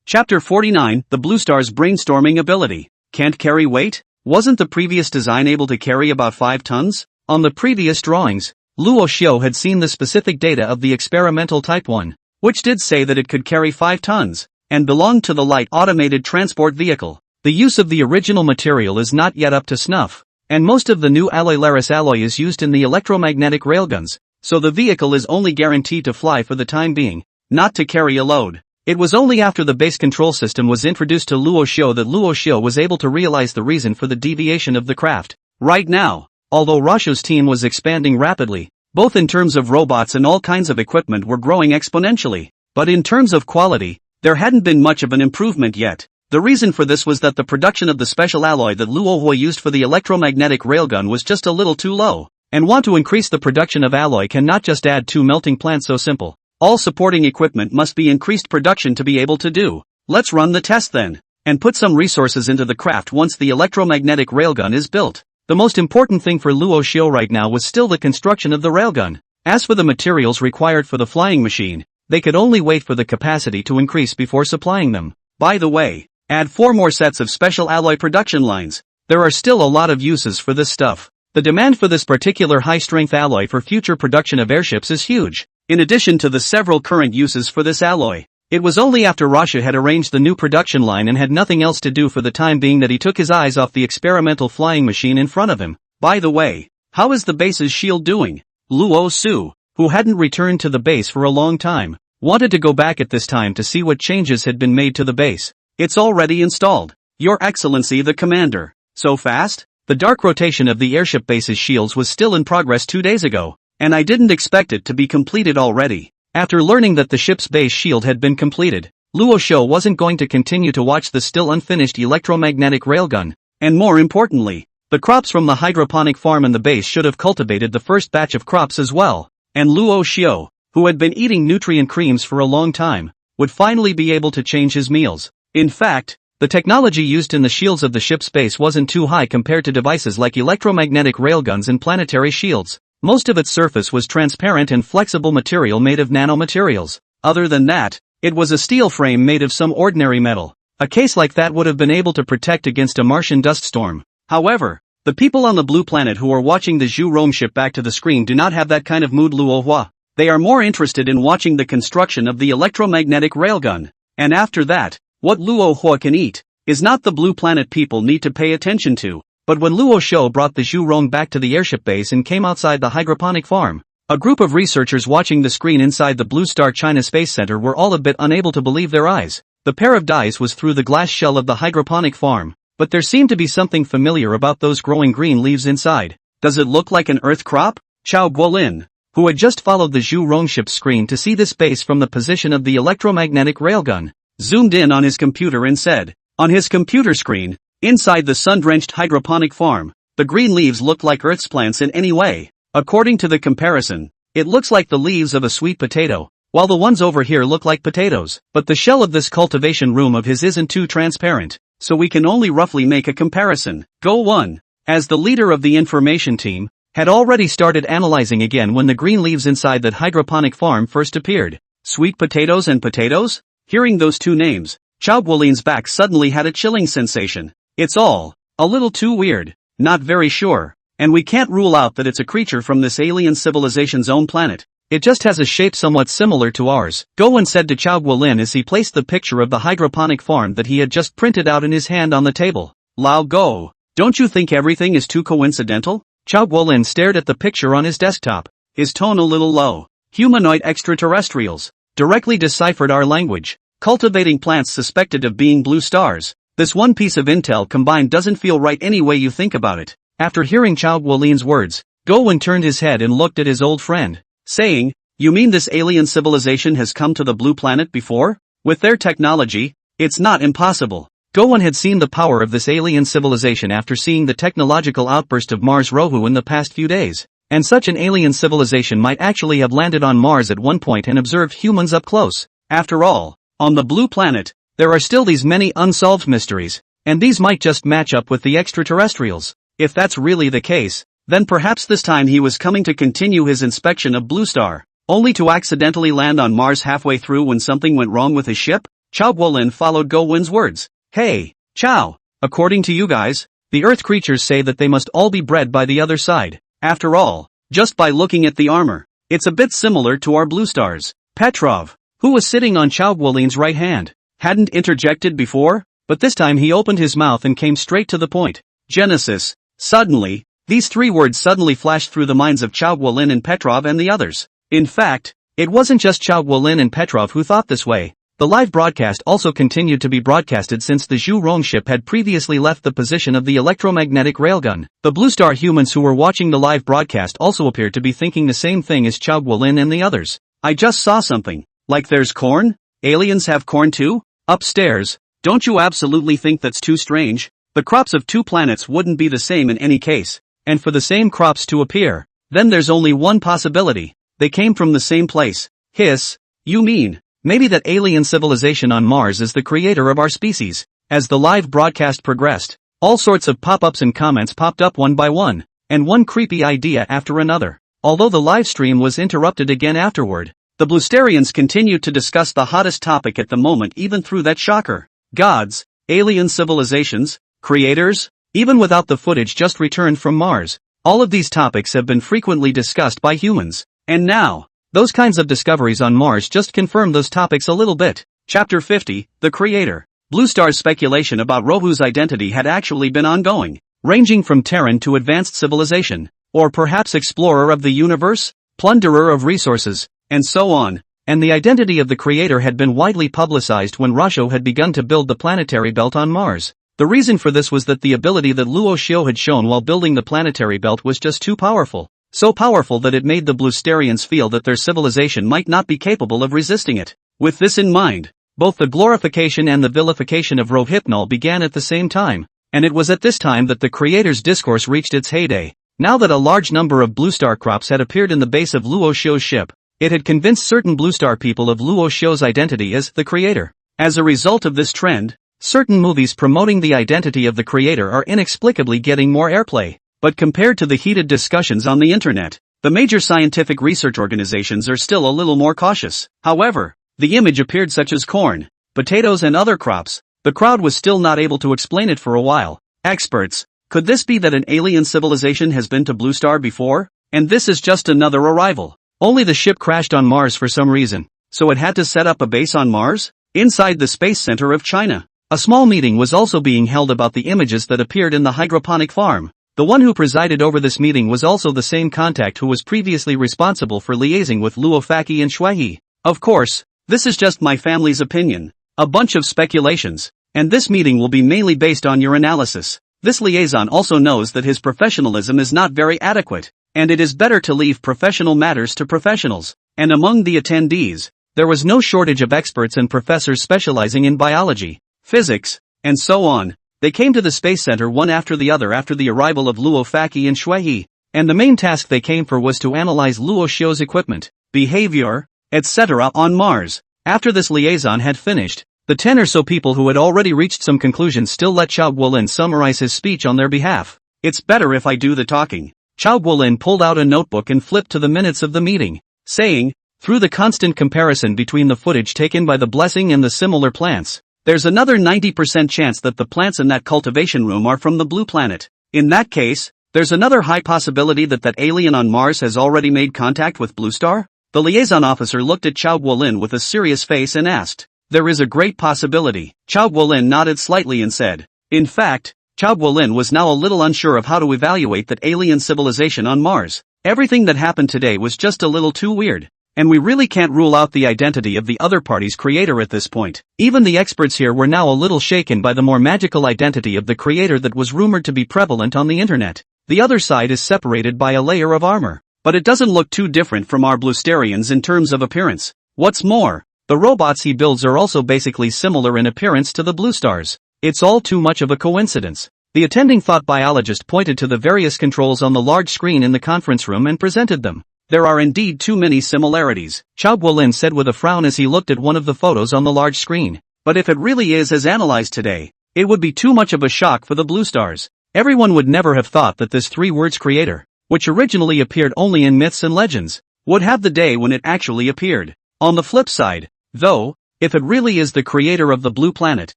Chapter 49, the Blue Star's brainstorming ability. Can't carry weight? Wasn't the previous design able to carry about 5 tons? On the previous drawings, Luo Xiu had seen the specific data of the experimental Type 1, which did say that it could carry 5 tons, and belonged to the light automated transport vehicle. The use of the original material is not yet up to snuff, and most of the new alloy Laris alloy is used in the electromagnetic railguns, so the vehicle is only guaranteed to fly for the time being, not to carry a load. It was only after the base control system was introduced to Luo Xiu that Luo Xiu was able to realize the reason for the deviation of the craft. Right now, although Rasho's team was expanding rapidly, both in terms of robots and all kinds of equipment were growing exponentially, but in terms of quality, there hadn't been much of an improvement yet. The reason for this was that the production of the special alloy that Luo Hua used for the electromagnetic railgun was just a little too low, and want to increase the production of alloy cannot just add 2 melting plants so simple. All supporting equipment must be increased production to be able to do. Let's run the test then, and put some resources into the craft once the electromagnetic railgun is built. The most important thing for Luo Xiu right now was still the construction of the railgun. As for the materials required for the flying machine, they could only wait for the capacity to increase before supplying them. By the way, add 4 more sets of special alloy production lines. There are still a lot of uses for this stuff. The demand for this particular high-strength alloy for future production of airships is huge. In addition to the several current uses for this alloy, it was only after Rasha had arranged the new production line and had nothing else to do for the time being that he took his eyes off the experimental flying machine in front of him. By the way, how is the base's shield doing? Luo Su, who hadn't returned to the base for a long time, wanted to go back at this time to see what changes had been made to the base. It's already installed. Your Excellency the Commander. So fast? The dark rotation of the airship base's shields was still in progress 2 days ago. and I didn't expect it to be completed already. After learning that the ship's base shield had been completed, Luo Shou wasn't going to continue to watch the still unfinished electromagnetic railgun, and more importantly, the crops from the hydroponic farm and the base should have cultivated the first batch of crops as well, and Luo Xiu, who had been eating nutrient creams for a long time, would finally be able to change his meals. In fact, the technology used in the shields of the ship's base wasn't too high compared to devices like electromagnetic railguns and planetary shields. Most of its surface was transparent and flexible material made of nanomaterials. Other than that, it was a steel frame made of some ordinary metal. A case like that would have been able to protect against a Martian dust storm. However, the people on the blue planet who are watching the Zhu Rong ship back to the screen do not have that kind of mood. Luo Hua. They are more interested in watching the construction of the electromagnetic railgun. And after that, what Luo Hua can eat is not the blue planet people need to pay attention to. But when Luo Shou brought the Zhu Rong back to the airship base and came outside the hydroponic farm, a group of researchers watching the screen inside the Blue Star China Space Center were all a bit unable to believe their eyes. The pair of eyes was through the glass shell of the hydroponic farm, but there seemed to be something familiar about those growing green leaves inside. Does it look like an earth crop? Chao Guolin, who had just followed the Zhu Rong ship's screen to see this base from the position of the electromagnetic railgun, zoomed in on his computer and said, on his computer screen, inside the sun-drenched hydroponic farm, the green leaves looked like Earth's plants in any way. According to the comparison, it looks like the leaves of a sweet potato, while the ones over here look like potatoes. But the shell of this cultivation room of his isn't too transparent, so we can only roughly make a comparison. Go 1. As the leader of the information team, had already started analyzing again when the green leaves inside that hydroponic farm first appeared. Sweet potatoes and potatoes? Hearing those two names, Chao Guolin's back suddenly had a chilling sensation. It's all a little too weird, not very sure, and we can't rule out that it's a creature from this alien civilization's own planet. It just has a shape somewhat similar to ours, Gowen said to Chao Guolin as he placed the picture of the hydroponic farm that he had just printed out in his hand on the table. Lao Go, don't you think everything is too coincidental? Chao Guolin stared at the picture on his desktop, his tone a little low. Humanoid extraterrestrials, directly deciphered our language, cultivating plants suspected of being blue stars. This one piece of intel combined doesn't feel right any way you think about it. After hearing Chao Guolin's words, Gowen turned his head and looked at his old friend, saying, you mean this alien civilization has come to the blue planet before? With their technology, it's not impossible. Gowen had seen the power of this alien civilization after seeing the technological outburst of Mars Rohu in the past few days. And such an alien civilization might actually have landed on Mars at one point and observed humans up close. After all, on the blue planet, there are still these many unsolved mysteries, and these might just match up with the extraterrestrials. If that's really the case, then perhaps this time he was coming to continue his inspection of Blue Star, only to accidentally land on Mars halfway through when something went wrong with his ship? Chao Guolin followed Go Win's words. Hey, Chao, according to you guys, the Earth creatures say that they must all be bred by the other side. After all, just by looking at the armor, it's a bit similar to our blue stars. Petrov, who was sitting on Chao Guolin's right hand, hadn't interjected before, but this time he opened his mouth and came straight to the point. Genesis. Suddenly, these three words suddenly flashed through the minds of Chao Guolin and Petrov and the others. In fact, it wasn't just Chao Guolin and Petrov who thought this way. The live broadcast also continued to be broadcasted since the Zhu Rong ship had previously left the position of the electromagnetic railgun. The Blue Star humans who were watching the live broadcast also appeared to be thinking the same thing as Chao Guolin and the others. I just saw something. Like there's corn? Aliens have corn too? Upstairs, don't you absolutely think that's too strange? The crops of two planets wouldn't be the same in any case, and for the same crops to appear, then there's only one possibility. They came from the same place. Hiss, you mean, maybe that alien civilization on Mars is the creator of our species? As the live broadcast progressed, all sorts of pop-ups and comments popped up one by one, and one creepy idea after another. Although the live stream was interrupted again afterward, the Bluesterians continued to discuss the hottest topic at the moment even through that shocker. Gods, alien civilizations, creators, even without the footage just returned from Mars, all of these topics have been frequently discussed by humans. And now, those kinds of discoveries on Mars just confirm those topics a little bit. Chapter 50, The Creator. Blue Star's speculation about Rohu's identity had actually been ongoing, ranging from Terran to advanced civilization, or perhaps explorer of the universe, plunderer of resources, and so on. And the identity of the creator had been widely publicized when Rasho had begun to build the planetary belt on Mars. The reason for this was that the ability that Luo Xiu had shown while building the planetary belt was just too powerful. so powerful that it made the Blusterians feel that their civilization might not be capable of resisting it. With this in mind, both the glorification and the vilification of Rohypnol began at the same time, and it was at this time that the creator's discourse reached its heyday. Now that a large number of Blue Star crops had appeared in the base of Luo Xiu's ship, it had convinced certain Blue Star people of Luo Xiu's identity as the creator. As a result of this trend, certain movies promoting the identity of the creator are inexplicably getting more airplay. But compared to the heated discussions on the internet, the major scientific research organizations are still a little more cautious. However, the image appeared such as corn, potatoes and other crops. The crowd was still not able to explain it for a while. Experts, could this be that an alien civilization has been to Blue Star before? And this is just another arrival. Only the ship crashed on Mars for some reason, so it had to set up a base on Mars? Inside the Space Center of China, a small meeting was also being held about the images that appeared in the hydroponic farm. The one who presided over this meeting was also the same contact who was previously responsible for liaising with Luo Faki and Shuihe. Of course, this is just my family's opinion, a bunch of speculations, and this meeting will be mainly based on your analysis. This liaison also knows that his professionalism is not very adequate, and it is better to leave professional matters to professionals. And among the attendees, there was no shortage of experts and professors specializing in biology, physics, and so on. They came to the Space Center one after the other after the arrival of Luo Faki and Shuihe, and the main task they came for was to analyze Luo Xiu's equipment, behavior, etc. on Mars. After this liaison had finished, the 10 or so people who had already reached some conclusions still let Chao Guolin summarize his speech on their behalf. It's better if I do the talking. Chao Guolin pulled out a notebook and flipped to the minutes of the meeting, saying, through the constant comparison between the footage taken by the Blessing and the similar plants, there's another 90% chance that the plants in that cultivation room are from the blue planet. In that case, there's another high possibility that that alien on Mars has already made contact with Blue Star? The liaison officer looked at Chao Guolin with a serious face and asked, there is a great possibility. Chao Guolin nodded slightly and said, in fact, Chao Guolin was now a little unsure of how to evaluate that alien civilization on Mars. Everything that happened today was just a little too weird, and we really can't rule out the identity of the other party's creator at this point. Even the experts here were now a little shaken by the more magical identity of the creator that was rumored to be prevalent on the internet. The other side is separated by a layer of armor, but it doesn't look too different from our Blusterians in terms of appearance. What's more, the robots he builds are also basically similar in appearance to the Blue Stars. It's all too much of a coincidence. The attending thought biologist pointed to the various controls on the large screen in the conference room and presented them. There are indeed too many similarities, Chao Guolin said with a frown as he looked at one of the photos on the large screen. But if it really is as analyzed today, it would be too much of a shock for the Blue Stars. Everyone would never have thought that this three words creator, which originally appeared only in myths and legends, would have the day when it actually appeared. On the flip side, though, if it really is the creator of the blue planet,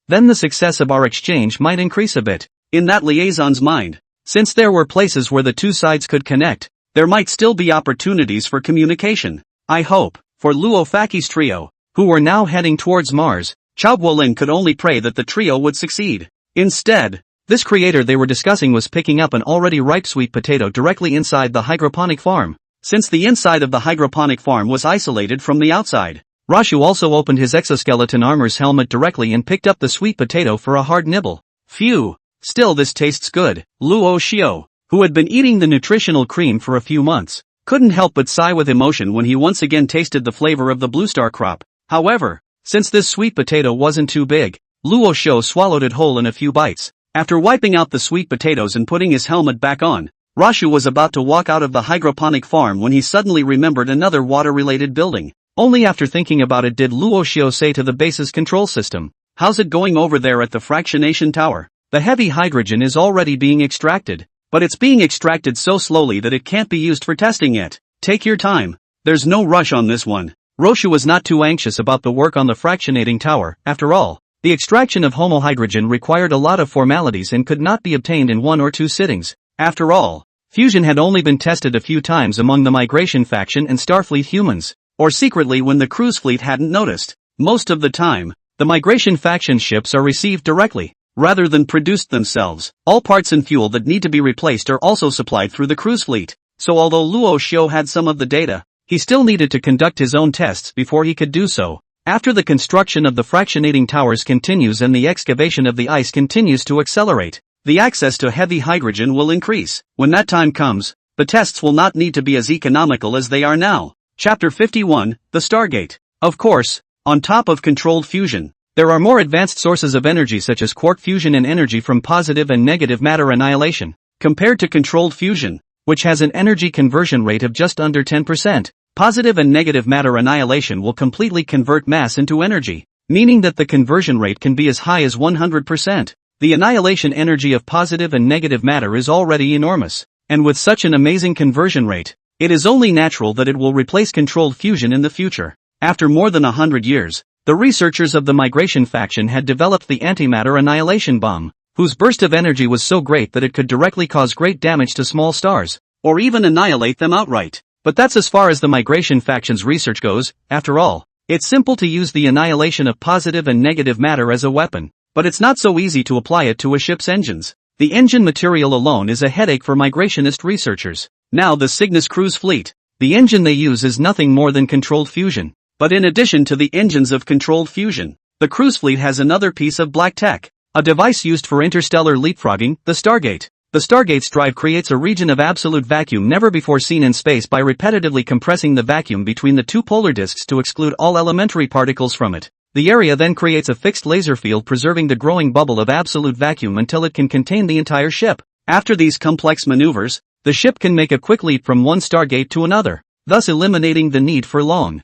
then the success of our exchange might increase a bit. In that liaison's mind, since there were places where the two sides could connect, there might still be opportunities for communication. I hope, for Luo Faki's trio, who were now heading towards Mars, Chao Guolin could only pray that the trio would succeed. Instead, this creator they were discussing was picking up an already ripe sweet potato directly inside the hydroponic farm, since the inside of the hydroponic farm was isolated from the outside. Rashu also opened his exoskeleton armor's helmet directly and picked up the sweet potato for a hard nibble. Phew, still this tastes good. Luo Xiu, who had been eating the nutritional cream for a few months, couldn't help but sigh with emotion when he once again tasted the flavor of the Blue Star crop. However, since this sweet potato wasn't too big, Luo Xiu swallowed it whole in a few bites. After wiping out the sweet potatoes and putting his helmet back on, Rashu was about to walk out of the hydroponic farm when he suddenly remembered another water-related building. Only after thinking about it did Luo Xiu say to the base's control system, "How's it going over there at the fractionation tower? The heavy hydrogen is already being extracted, but it's being extracted so slowly that it can't be used for testing yet. Take your time. There's no rush on this one." Roshu was not too anxious about the work on the fractionating tower. After all, the extraction of homohydrogen required a lot of formalities and could not be obtained in 1 or 2 sittings. After all, fusion had only been tested a few times among the Migration faction and Starfleet humans, or secretly when the cruise fleet hadn't noticed. Most of the time, the Migration faction ships are received directly, rather than produced themselves. All parts and fuel that need to be replaced are also supplied through the cruise fleet. So although Luo Xiu had some of the data, he still needed to conduct his own tests before he could do so. After the construction of the fractionating towers continues and the excavation of the ice continues to accelerate, the access to heavy hydrogen will increase. When that time comes, the tests will not need to be as economical as they are now. Chapter 51, The Stargate. Of course, on top of controlled fusion, there are more advanced sources of energy such as quark fusion and energy from positive and negative matter annihilation. Compared to controlled fusion, which has an energy conversion rate of just under 10%, positive and negative matter annihilation will completely convert mass into energy, meaning that the conversion rate can be as high as 100%. The annihilation energy of positive and negative matter is already enormous, and with such an amazing conversion rate, it is only natural that it will replace controlled fusion in the future. After more than 100 years, the researchers of the migration faction had developed the antimatter annihilation bomb, whose burst of energy was so great that it could directly cause great damage to small stars, or even annihilate them outright. But that's as far as the migration faction's research goes. After all, it's simple to use the annihilation of positive and negative matter as a weapon, but it's not so easy to apply it to a ship's engines. The engine material alone is a headache for migrationist researchers. Now the Cygnus cruise fleet, the engine they use is nothing more than controlled fusion. But in addition to the engines of controlled fusion, the cruise fleet has another piece of black tech, a device used for interstellar leapfrogging, the Stargate. The Stargate's drive creates a region of absolute vacuum never before seen in space by repetitively compressing the vacuum between the two polar disks to exclude all elementary particles from it. The area then creates a fixed laser field preserving the growing bubble of absolute vacuum until it can contain the entire ship. After these complex maneuvers, the ship can make a quick leap from one Stargate to another, thus eliminating the need for long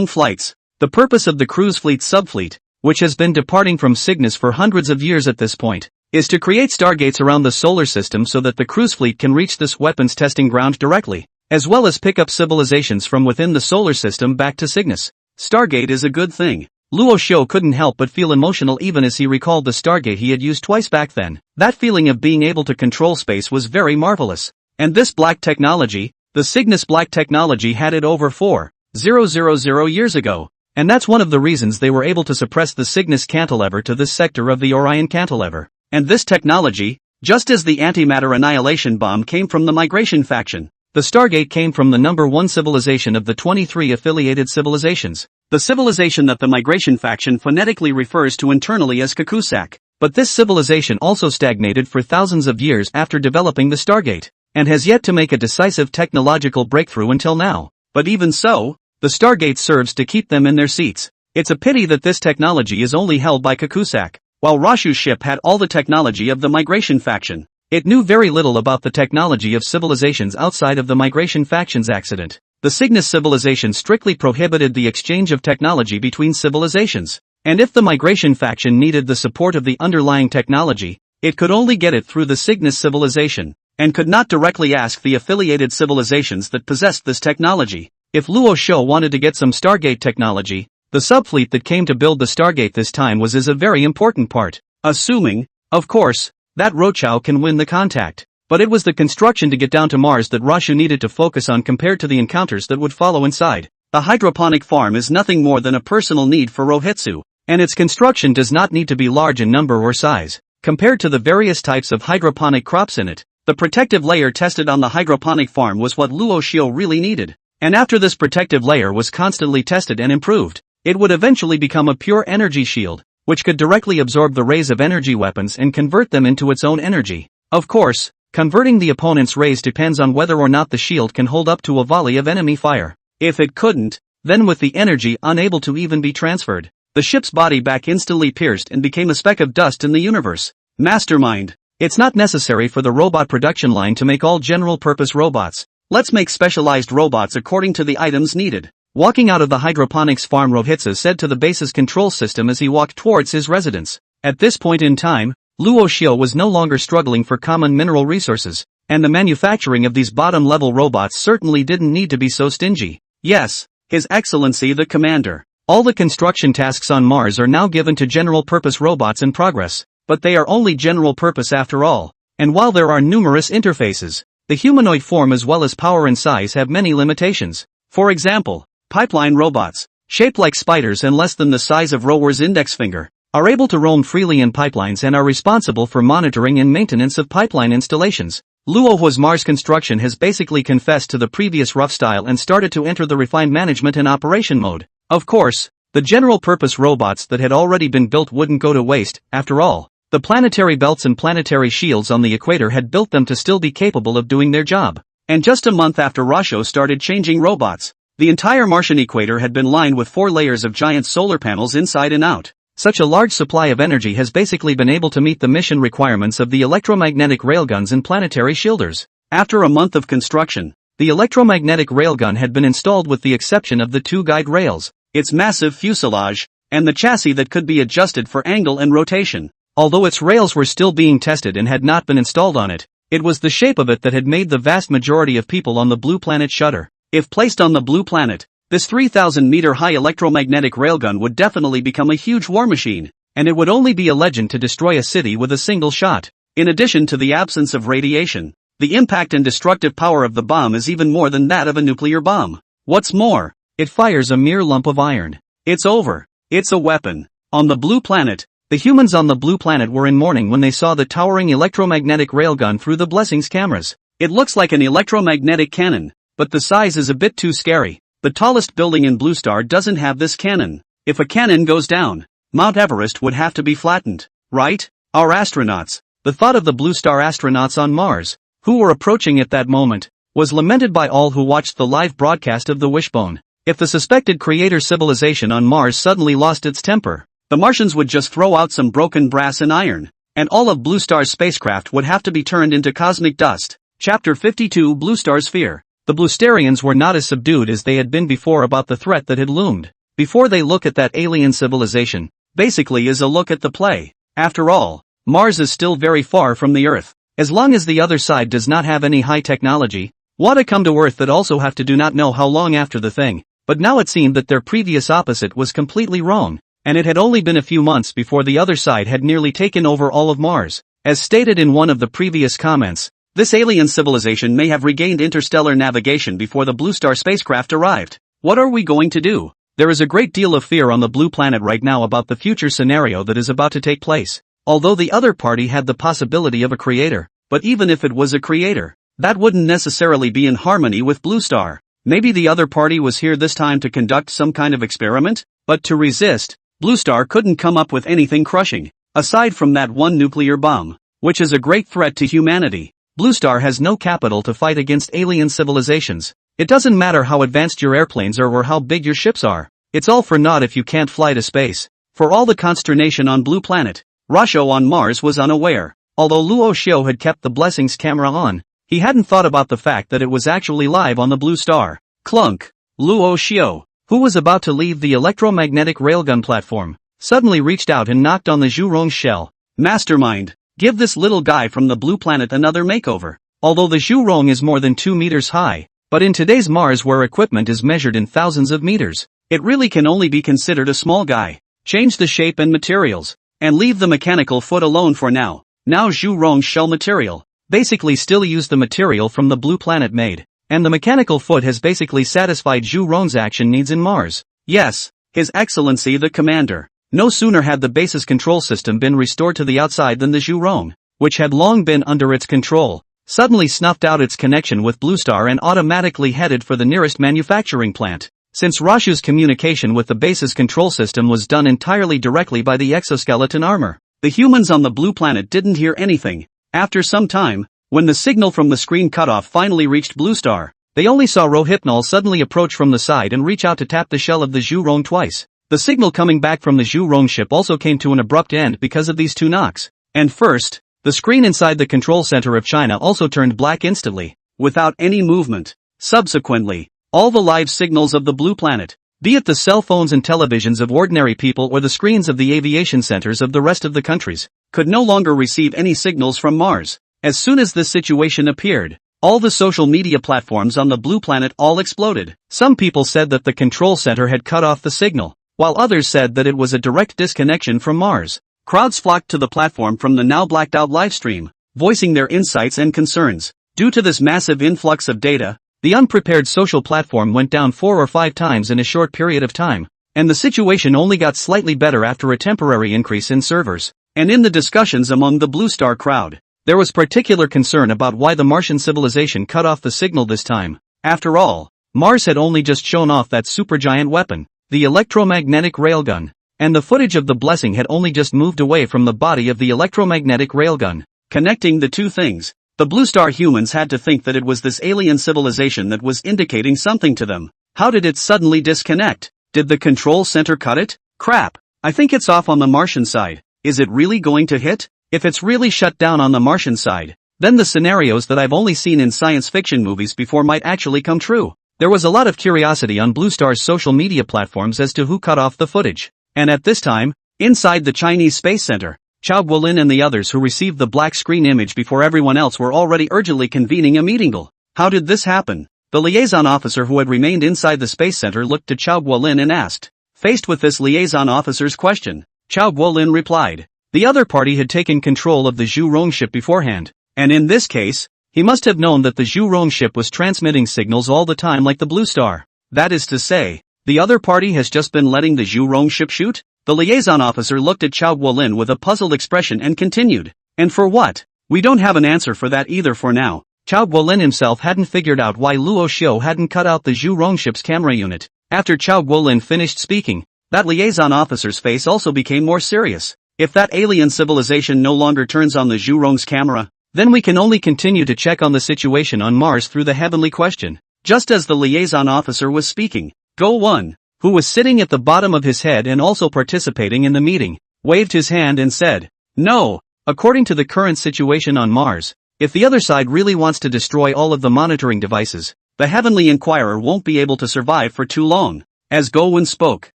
flights. The purpose of the cruise fleet subfleet, which has been departing from Cygnus for hundreds of years at this point, is to create stargates around the solar system so that the cruise fleet can reach this weapons testing ground directly, as well as pick up civilizations from within the solar system back to Cygnus. Stargate is a good thing. Luo Xiu couldn't help but feel emotional even as he recalled the Stargate he had used twice back then. That feeling of being able to control space was very marvelous. And this black technology, the Cygnus black technology, had it over 4,000 years ago. And that's one of the reasons they were able to suppress the Cygnus cantilever to this sector of the Orion cantilever. And this technology, just as the antimatter annihilation bomb came from the migration faction, the Stargate came from the number 1 civilization of the 23 affiliated civilizations. The civilization that the migration faction phonetically refers to internally as Kakusak. But this civilization also stagnated for thousands of years after developing the Stargate, and has yet to make a decisive technological breakthrough until now. But even so, the Stargate serves to keep them in their seats. It's a pity that this technology is only held by Kakusak. While Rashu's ship had all the technology of the migration faction, it knew very little about the technology of civilizations outside of the migration faction's accident. The Cygnus civilization strictly prohibited the exchange of technology between civilizations. And if the migration faction needed the support of the underlying technology, it could only get it through the Cygnus civilization, and could not directly ask the affiliated civilizations that possessed this technology. If Luo Xiu wanted to get some Stargate technology, the subfleet that came to build the Stargate this time was a very important part. Assuming, of course, that Rochao can win the contact. But it was the construction to get down to Mars that Rashu needed to focus on compared to the encounters that would follow inside. The hydroponic farm is nothing more than a personal need for Rohitsu, and its construction does not need to be large in number or size. Compared to the various types of hydroponic crops in it, the protective layer tested on the hydroponic farm was what Luo Xiu really needed. And after this protective layer was constantly tested and improved, it would eventually become a pure energy shield, which could directly absorb the rays of energy weapons and convert them into its own energy. Of course, converting the opponent's rays depends on whether or not the shield can hold up to a volley of enemy fire. If it couldn't, then with the energy unable to even be transferred, the ship's body back instantly pierced and became a speck of dust in the universe. Mastermind. It's not necessary for the robot production line to make all general-purpose robots. Let's make specialized robots according to the items needed. Walking out of the hydroponics farm, Rohitsa said to the base's control system as he walked towards his residence. At this point in time, Luo Xiu was no longer struggling for common mineral resources, and the manufacturing of these bottom-level robots certainly didn't need to be so stingy. Yes, His Excellency the Commander. All the construction tasks on Mars are now given to general-purpose robots in progress, but they are only general-purpose after all. And while there are numerous interfaces, the humanoid form as well as power and size have many limitations. For example, pipeline robots, shaped like spiders and less than the size of Rower's index finger, are able to roam freely in pipelines and are responsible for monitoring and maintenance of pipeline installations. Luo Hua's Mars construction has basically confessed to the previous rough style and started to enter the refined management and operation mode. Of course, the general-purpose robots that had already been built wouldn't go to waste. After all, the planetary belts and planetary shields on the equator had built them to still be capable of doing their job. And just a month after Rosho started changing robots, the entire Martian equator had been lined with 4 layers of giant solar panels inside and out. Such a large supply of energy has basically been able to meet the mission requirements of the electromagnetic railguns and planetary shielders. After a month of construction, the electromagnetic railgun had been installed with the exception of the 2 guide rails, its massive fuselage, and the chassis that could be adjusted for angle and rotation. Although its rails were still being tested and had not been installed on it, it was the shape of it that had made the vast majority of people on the blue planet shudder. If placed on the blue planet, this 3,000-meter-high electromagnetic railgun would definitely become a huge war machine, and it would only be a legend to destroy a city with a single shot. In addition to the absence of radiation, the impact and destructive power of the bomb is even more than that of a nuclear bomb. What's more, it fires a mere lump of iron. It's over. It's a weapon. On the blue planet, the humans on the blue planet were in mourning when they saw the towering electromagnetic railgun through the Blessings cameras. It looks like an electromagnetic cannon, but the size is a bit too scary. The tallest building in Blue Star doesn't have this cannon. If a cannon goes down, Mount Everest would have to be flattened, right? Our astronauts. The thought of the Blue Star astronauts on Mars, who were approaching at that moment, was lamented by all who watched the live broadcast of the Wishbone. If the suspected creator civilization on Mars suddenly lost its temper, the Martians would just throw out some broken brass and iron, and all of Blue Star's spacecraft would have to be turned into cosmic dust. Chapter 52 Blue Star's Fear. The Bluestarians were not as subdued as they had been before about the threat that had loomed. Before they look at that alien civilization, basically is a look at the play. After all, Mars is still very far from the Earth. As long as the other side does not have any high technology, what a come to Earth that also have to do not know how long after the thing. But now it seemed that their previous opposite was completely wrong, and it had only been a few months before the other side had nearly taken over all of Mars. As stated in one of the previous comments, this alien civilization may have regained interstellar navigation before the Blue Star spacecraft arrived. What are we going to do? There is a great deal of fear on the blue planet right now about the future scenario that is about to take place. Although the other party had the possibility of a creator, but even if it was a creator, that wouldn't necessarily be in harmony with Blue Star. Maybe the other party was here this time to conduct some kind of experiment? But to resist, Blue Star couldn't come up with anything crushing, aside from that one nuclear bomb, which is a great threat to humanity. Blue Star has no capital to fight against alien civilizations. It doesn't matter how advanced your airplanes are or how big your ships are. It's all for naught if you can't fly to space. For all the consternation on Blue Planet, Rosho on Mars was unaware. Although Luo Xiao had kept the Blessings camera on, he hadn't thought about the fact that it was actually live on the Blue Star. Clunk. Luo Xiao, who was about to leave the electromagnetic railgun platform, suddenly reached out and knocked on the Zhu Rong shell. Mastermind, give this little guy from the Blue Planet another makeover. Although the Zhu Rong is more than 2 meters high, but in today's Mars where equipment is measured in thousands of meters, it really can only be considered a small guy. Change the shape and materials, and leave the mechanical foot alone for now. Now Zhu Rong's shell material basically still used the material from the Blue Planet made, and the mechanical foot has basically satisfied Zhu Rong's action needs in Mars. Yes, His Excellency the Commander. No sooner had the base's control system been restored to the outside than the Zhu Rong, which had long been under its control, suddenly snuffed out its connection with Blue Star and automatically headed for the nearest manufacturing plant. Since Roshu's communication with the base's control system was done entirely directly by the exoskeleton armor, the humans on the Blue Planet didn't hear anything. After some time, when the signal from the screen cutoff finally reached Blue Star, they only saw Rohypnol suddenly approach from the side and reach out to tap the shell of the Zhu Rong twice. The signal coming back from the Zhu Rong ship also came to an abrupt end because of these two knocks. And first, the screen inside the control center of China also turned black instantly, without any movement. Subsequently, all the live signals of the Blue Planet, be it the cell phones and televisions of ordinary people or the screens of the aviation centers of the rest of the countries, could no longer receive any signals from Mars. As soon as this situation appeared, all the social media platforms on the Blue Planet all exploded. Some people said that the control center had cut off the signal, while others said that it was a direct disconnection from Mars. Crowds flocked to the platform from the now blacked out livestream, voicing their insights and concerns. Due to this massive influx of data, the unprepared social platform went down 4 or 5 times in a short period of time, and the situation only got slightly better after a temporary increase in servers. And in the discussions among the Blue Star crowd, there was particular concern about why the Martian civilization cut off the signal this time. After all, Mars had only just shown off that supergiant weapon, the electromagnetic railgun, and the footage of the blessing had only just moved away from the body of the electromagnetic railgun. Connecting the two things, The Blue Star humans had to think that it was this alien civilization that was indicating something to them. How did it suddenly disconnect? Did the control center cut it? Crap. I think it's off on the Martian side. Is it really going to hit? If it's really shut down on the Martian side, then the scenarios that I've only seen in science fiction movies before might actually come true. There was a lot of curiosity on Blue Star's social media platforms as to who cut off the footage. And at this time, inside the Chinese Space Center, Chao Guolin and the others who received the black screen image before everyone else were already urgently convening a meeting. How did this happen? The liaison officer who had remained inside the Space Center looked to Chao Guolin and asked. Faced with this liaison officer's question, Chao Guolin replied. The other party had taken control of the Zhu Rong ship beforehand, and in this case, he must have known that the Zhu Rong ship was transmitting signals all the time like the Blue Star. That is to say, the other party has just been letting the Zhu Rong ship shoot? The liaison officer looked at Chao Guolin with a puzzled expression and continued. And for what? We don't have an answer for that either for now. Chao Guolin himself hadn't figured out why Luo Xiu hadn't cut out the Zhu Rong ship's camera unit. After Chao Guolin finished speaking, that liaison officer's face also became more serious. If that alien civilization no longer turns on the Zhu Rong's camera, then we can only continue to check on the situation on Mars through the heavenly question. Just as the liaison officer was speaking, Go 1, who was sitting at the bottom of his head and also participating in the meeting, waved his hand and said, No, according to the current situation on Mars, if the other side really wants to destroy all of the monitoring devices, the Heavenly Inquirer won't be able to survive for too long. As Go 1 spoke,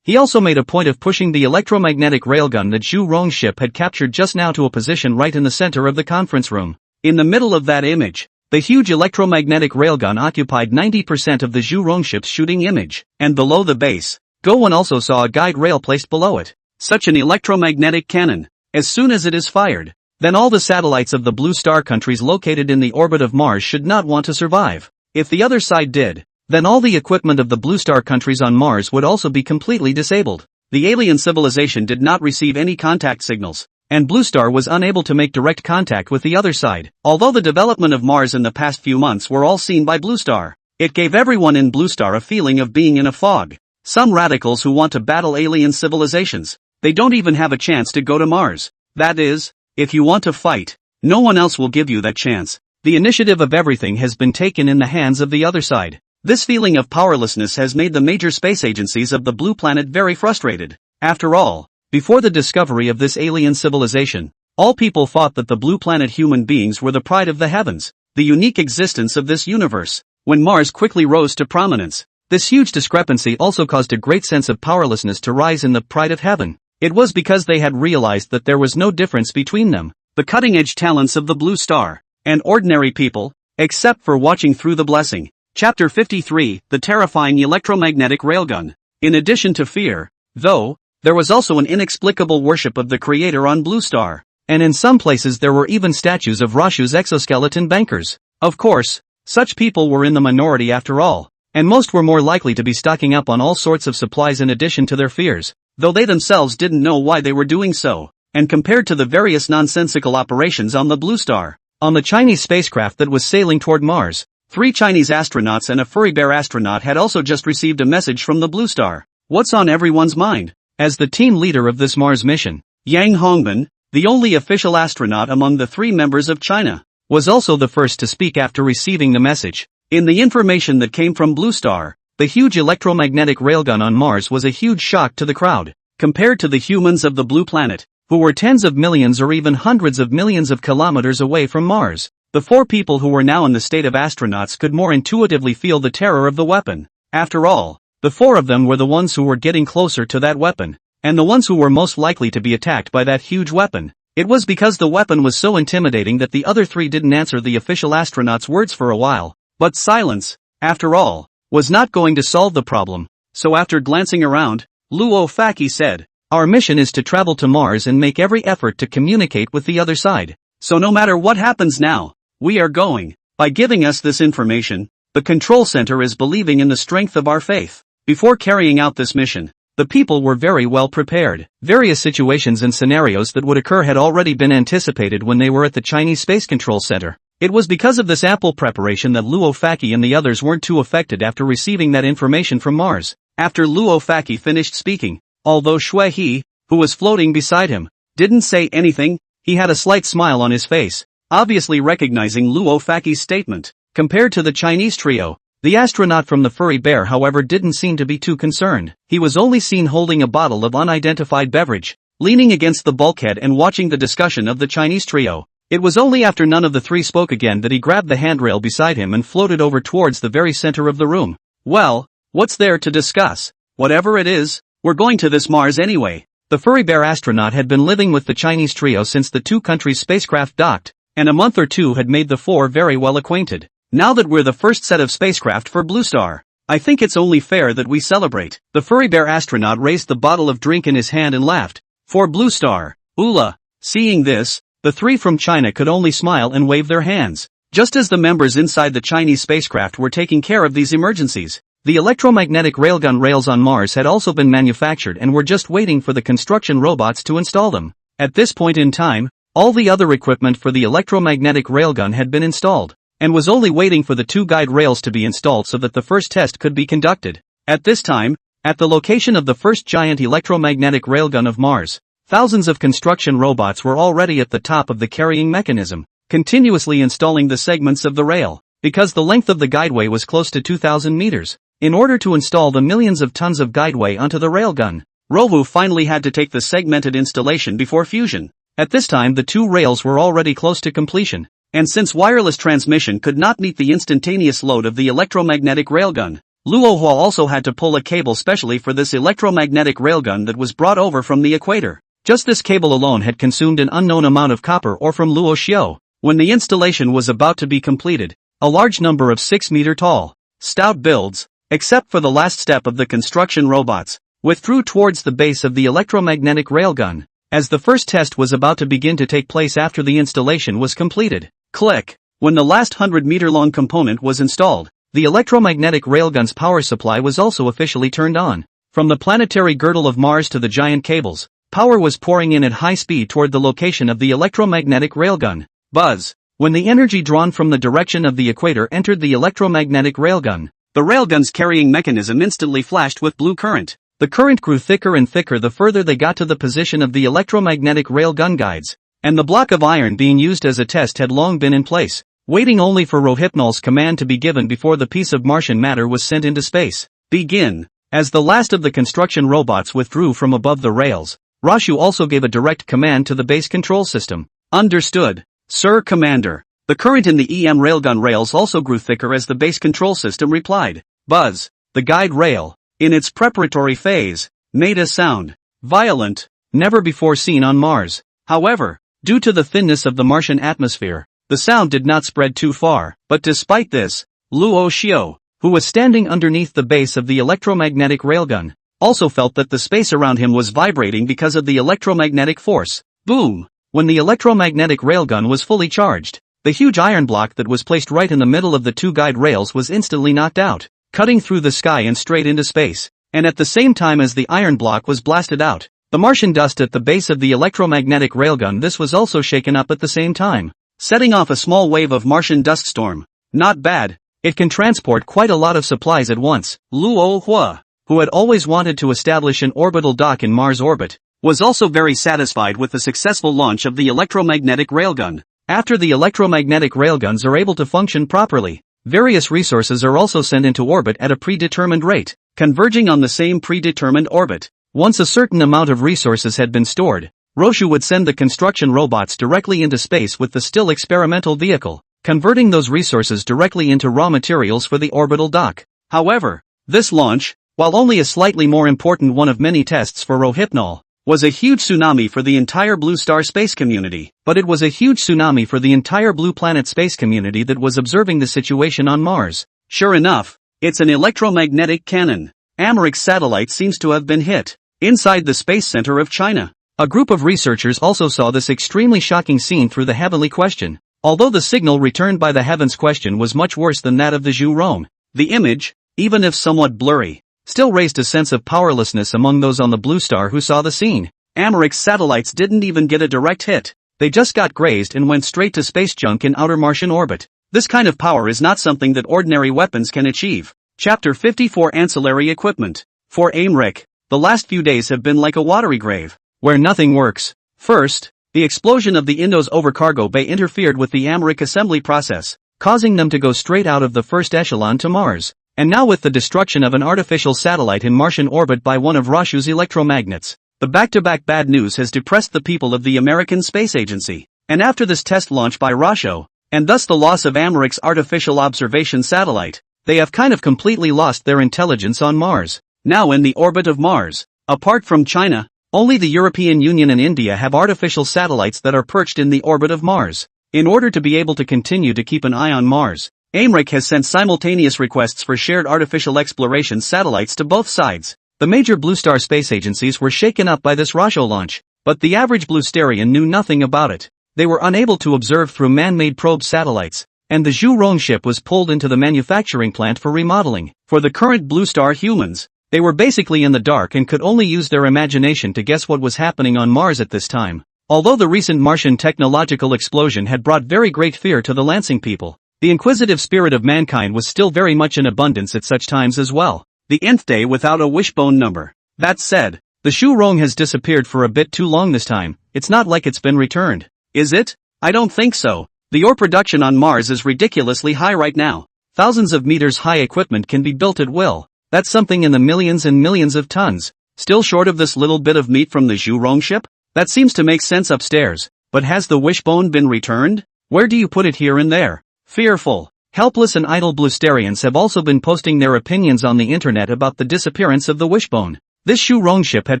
he also made a point of pushing the electromagnetic railgun that Zhu Rong's ship had captured just now to a position right in the center of the conference room. In the middle of that image, the huge electromagnetic railgun occupied 90% of the Zhu Rong ship's shooting image, and below the base, Go 1 also saw a guide rail placed below it. Such an electromagnetic cannon, as soon as it is fired, then all the satellites of the Blue Star countries located in the orbit of Mars should not want to survive. If the other side did, then all the equipment of the Blue Star countries on Mars would also be completely disabled. The alien civilization did not receive any contact signals, and Blue Star was unable to make direct contact with the other side. Although the development of Mars in the past few months were all seen by Blue Star, it gave everyone in Blue Star a feeling of being in a fog. Some radicals who want to battle alien civilizations, they don't even have a chance to go to Mars. That is, if you want to fight, no one else will give you that chance. The initiative of everything has been taken in the hands of the other side. This feeling of powerlessness has made the major space agencies of the Blue Planet very frustrated. After all, before the discovery of this alien civilization, all people thought that the Blue Planet human beings were the pride of the heavens, the unique existence of this universe. When Mars quickly rose to prominence, this huge discrepancy also caused a great sense of powerlessness to rise in the pride of heaven. It was because they had realized that there was no difference between them, the cutting-edge talents of the Blue Star, and ordinary people, except for watching through the blessing. Chapter 53, The Terrifying Electromagnetic Railgun. In addition to fear, though, there was also an inexplicable worship of the Creator on Blue Star, and in some places there were even statues of Rashu's exoskeleton bankers. Of course, such people were in the minority after all, and most were more likely to be stocking up on all sorts of supplies in addition to their fears, though they themselves didn't know why they were doing so, and compared to the various nonsensical operations on the Blue Star, on the Chinese spacecraft that was sailing toward Mars, 3 Chinese astronauts and a furry bear astronaut had also just received a message from the Blue Star. What's on everyone's mind? As the team leader of this Mars mission, Yang Hongbin, the only official astronaut among the 3 members of China, was also the first to speak after receiving the message. In the information that came from Blue Star, the huge electromagnetic railgun on Mars was a huge shock to the crowd, compared to the humans of the Blue Planet, who were tens of millions or even hundreds of millions of kilometers away from Mars. The 4 people who were now in the state of astronauts could more intuitively feel the terror of the weapon. After all, the 4 of them were the ones who were getting closer to that weapon, and the ones who were most likely to be attacked by that huge weapon. It was because the weapon was so intimidating that the other 3 didn't answer the official astronaut's words for a while. But silence, after all, was not going to solve the problem. So after glancing around, Luo Faki said, Our mission is to travel to Mars and make every effort to communicate with the other side. So no matter what happens now, we are going. By giving us this information, the control center is believing in the strength of our faith. Before carrying out this mission, the people were very well prepared. Various situations and scenarios that would occur had already been anticipated when they were at the Chinese Space Control Center. It was because of this ample preparation that Luo Faki and the others weren't too affected after receiving that information from Mars. After Luo Faki finished speaking, although Shui He, who was floating beside him, didn't say anything, he had a slight smile on his face. obviously recognizing Luo Faki's statement. Compared to the Chinese trio, the astronaut from the furry bear however didn't seem to be too concerned. He was only seen holding a bottle of unidentified beverage, leaning against the bulkhead and watching the discussion of the Chinese trio. It was only after none of the three spoke again that he grabbed the handrail beside him and floated over towards the very center of the room. Well, what's there to discuss? Whatever it is, we're going to this Mars anyway. The furry bear astronaut had been living with the Chinese trio since the two countries' spacecraft docked, and a month or two had made the four very well acquainted. Now that we're the first set of spacecraft for Blue Star, I think it's only fair that we celebrate. The furry bear astronaut raised the bottle of drink in his hand and laughed. For Blue Star, Ula. Seeing this, the three from China could only smile and wave their hands. Just as the members inside the Chinese spacecraft were taking care of these emergencies, the electromagnetic railgun rails on Mars had also been manufactured and were just waiting for the construction robots to install them. At this point in time, all the other equipment for the electromagnetic railgun had been installed, and was only waiting for the two guide rails to be installed so that the first test could be conducted. At this time, at the location of the first giant electromagnetic railgun of Mars, thousands of construction robots were already at the top of the carrying mechanism, continuously installing the segments of the rail. Because the length of the guideway was close to 2,000 meters, in order to install the millions of tons of guideway onto the railgun, Rovu finally had to take the segmented installation before fusion. At this time the two rails were already close to completion, and since wireless transmission could not meet the instantaneous load of the electromagnetic railgun, Luohua also had to pull a cable specially for this electromagnetic railgun that was brought over from the equator. Just this cable alone had consumed an unknown amount of copper ore from Luo Xiao. When the installation was about to be completed, a large number of 6-meter tall, stout builds, except for the last step of the construction robots, withdrew towards the base of the electromagnetic railgun, as the first test was about to begin to take place after the installation was completed. Click! When the last 100-meter-long component was installed, the electromagnetic railgun's power supply was also officially turned on. From the planetary girdle of Mars to the giant cables, power was pouring in at high speed toward the location of the electromagnetic railgun. Buzz! When the energy drawn from the direction of the equator entered the electromagnetic railgun, the railgun's carrying mechanism instantly flashed with blue current. The current grew thicker and thicker the further they got to the position of the electromagnetic railgun guides, and the block of iron being used as a test had long been in place, waiting only for Rohypnol's command to be given before the piece of Martian matter was sent into space. Begin! As the last of the construction robots withdrew from above the rails, Rashu also gave a direct command to the base control system. Understood, Sir Commander. The current in the EM railgun rails also grew thicker as the base control system replied. Buzz! The guide rail, in its preparatory phase, made a sound, violent, never before seen on Mars. However, due to the thinness of the Martian atmosphere, the sound did not spread too far. But despite this, Luo Xiao, who was standing underneath the base of the electromagnetic railgun, also felt that the space around him was vibrating because of the electromagnetic force. Boom! When the electromagnetic railgun was fully charged, the huge iron block that was placed right in the middle of the two guide rails was instantly knocked out, cutting through the sky and straight into space. And at the same time as the iron block was blasted out, the Martian dust at the base of the electromagnetic railgun this was also shaken up at the same time, setting off a small wave of Martian dust storm. Not bad. It can transport quite a lot of supplies at once. Luo Hua, who had always wanted to establish an orbital dock in Mars orbit, was also very satisfied with the successful launch of the electromagnetic railgun. After the electromagnetic railguns are able to function properly, various resources are also sent into orbit at a predetermined rate, converging on the same predetermined orbit. Once a certain amount of resources had been stored, Roshu would send the construction robots directly into space with the still experimental vehicle, converting those resources directly into raw materials for the orbital dock. However, this launch, while only a slightly more important one of many tests for Rohypnol, was a huge tsunami for the entire Blue Star space community. But it was a huge tsunami for the entire Blue Planet space community that was observing the situation on Mars. Sure enough, it's an electromagnetic cannon. Americ's satellite seems to have been hit, inside the space center of China. A group of researchers also saw this extremely shocking scene through the heavenly question. Although the signal returned by the heavens question was much worse than that of the Zhu Rong, the image, even if somewhat blurry, still raised a sense of powerlessness among those on the Blue Star who saw the scene. Americ's satellites didn't even get a direct hit. They just got grazed and went straight to space junk in outer Martian orbit. This kind of power is not something that ordinary weapons can achieve. Chapter 54 Ancillary Equipment. For Americ, the last few days have been like a watery grave, where nothing works. First, The explosion of the Indo's overcargo bay interfered with the Americ assembly process, causing them to go straight out of the first echelon to Mars. And now with the destruction of an artificial satellite in Martian orbit by one of Roshu's electromagnets, the back-to-back bad news has depressed the people of the American Space Agency. And after this test launch by Roshu, and thus the loss of Americ's artificial observation satellite, they have kind of completely lost their intelligence on Mars. Now in the orbit of Mars, apart from China, only the European Union and India have artificial satellites that are perched in the orbit of Mars. In order to be able to continue to keep an eye on Mars, Americ has sent simultaneous requests for shared artificial exploration satellites to both sides. The major Blue Star space agencies were shaken up by this Roshu launch, but the average Blue Starian knew nothing about it. They were unable to observe through man-made probe satellites, and the Zhu Rong ship was pulled into the manufacturing plant for remodeling. For the current Blue Star humans, they were basically in the dark and could only use their imagination to guess what was happening on Mars at this time. Although the recent Martian technological explosion had brought very great fear to the Lansing people, the inquisitive spirit of mankind was still very much in abundance at such times as well. The nth day without a wishbone number. That said, the Zhu Rong has disappeared for a bit too long this time. It's not like it's been returned. Is it? I don't think so. The ore production on Mars is ridiculously high right now. Thousands of meters high equipment can be built at will. That's something in the millions and millions of tons. Still short of this little bit of meat from the Zhu Rong ship? That seems to make sense upstairs. But has the wishbone been returned? Where do you put it here and there? Fearful, helpless and idle Bluestarians have also been posting their opinions on the internet about the disappearance of the wishbone. This Zhu Rong ship had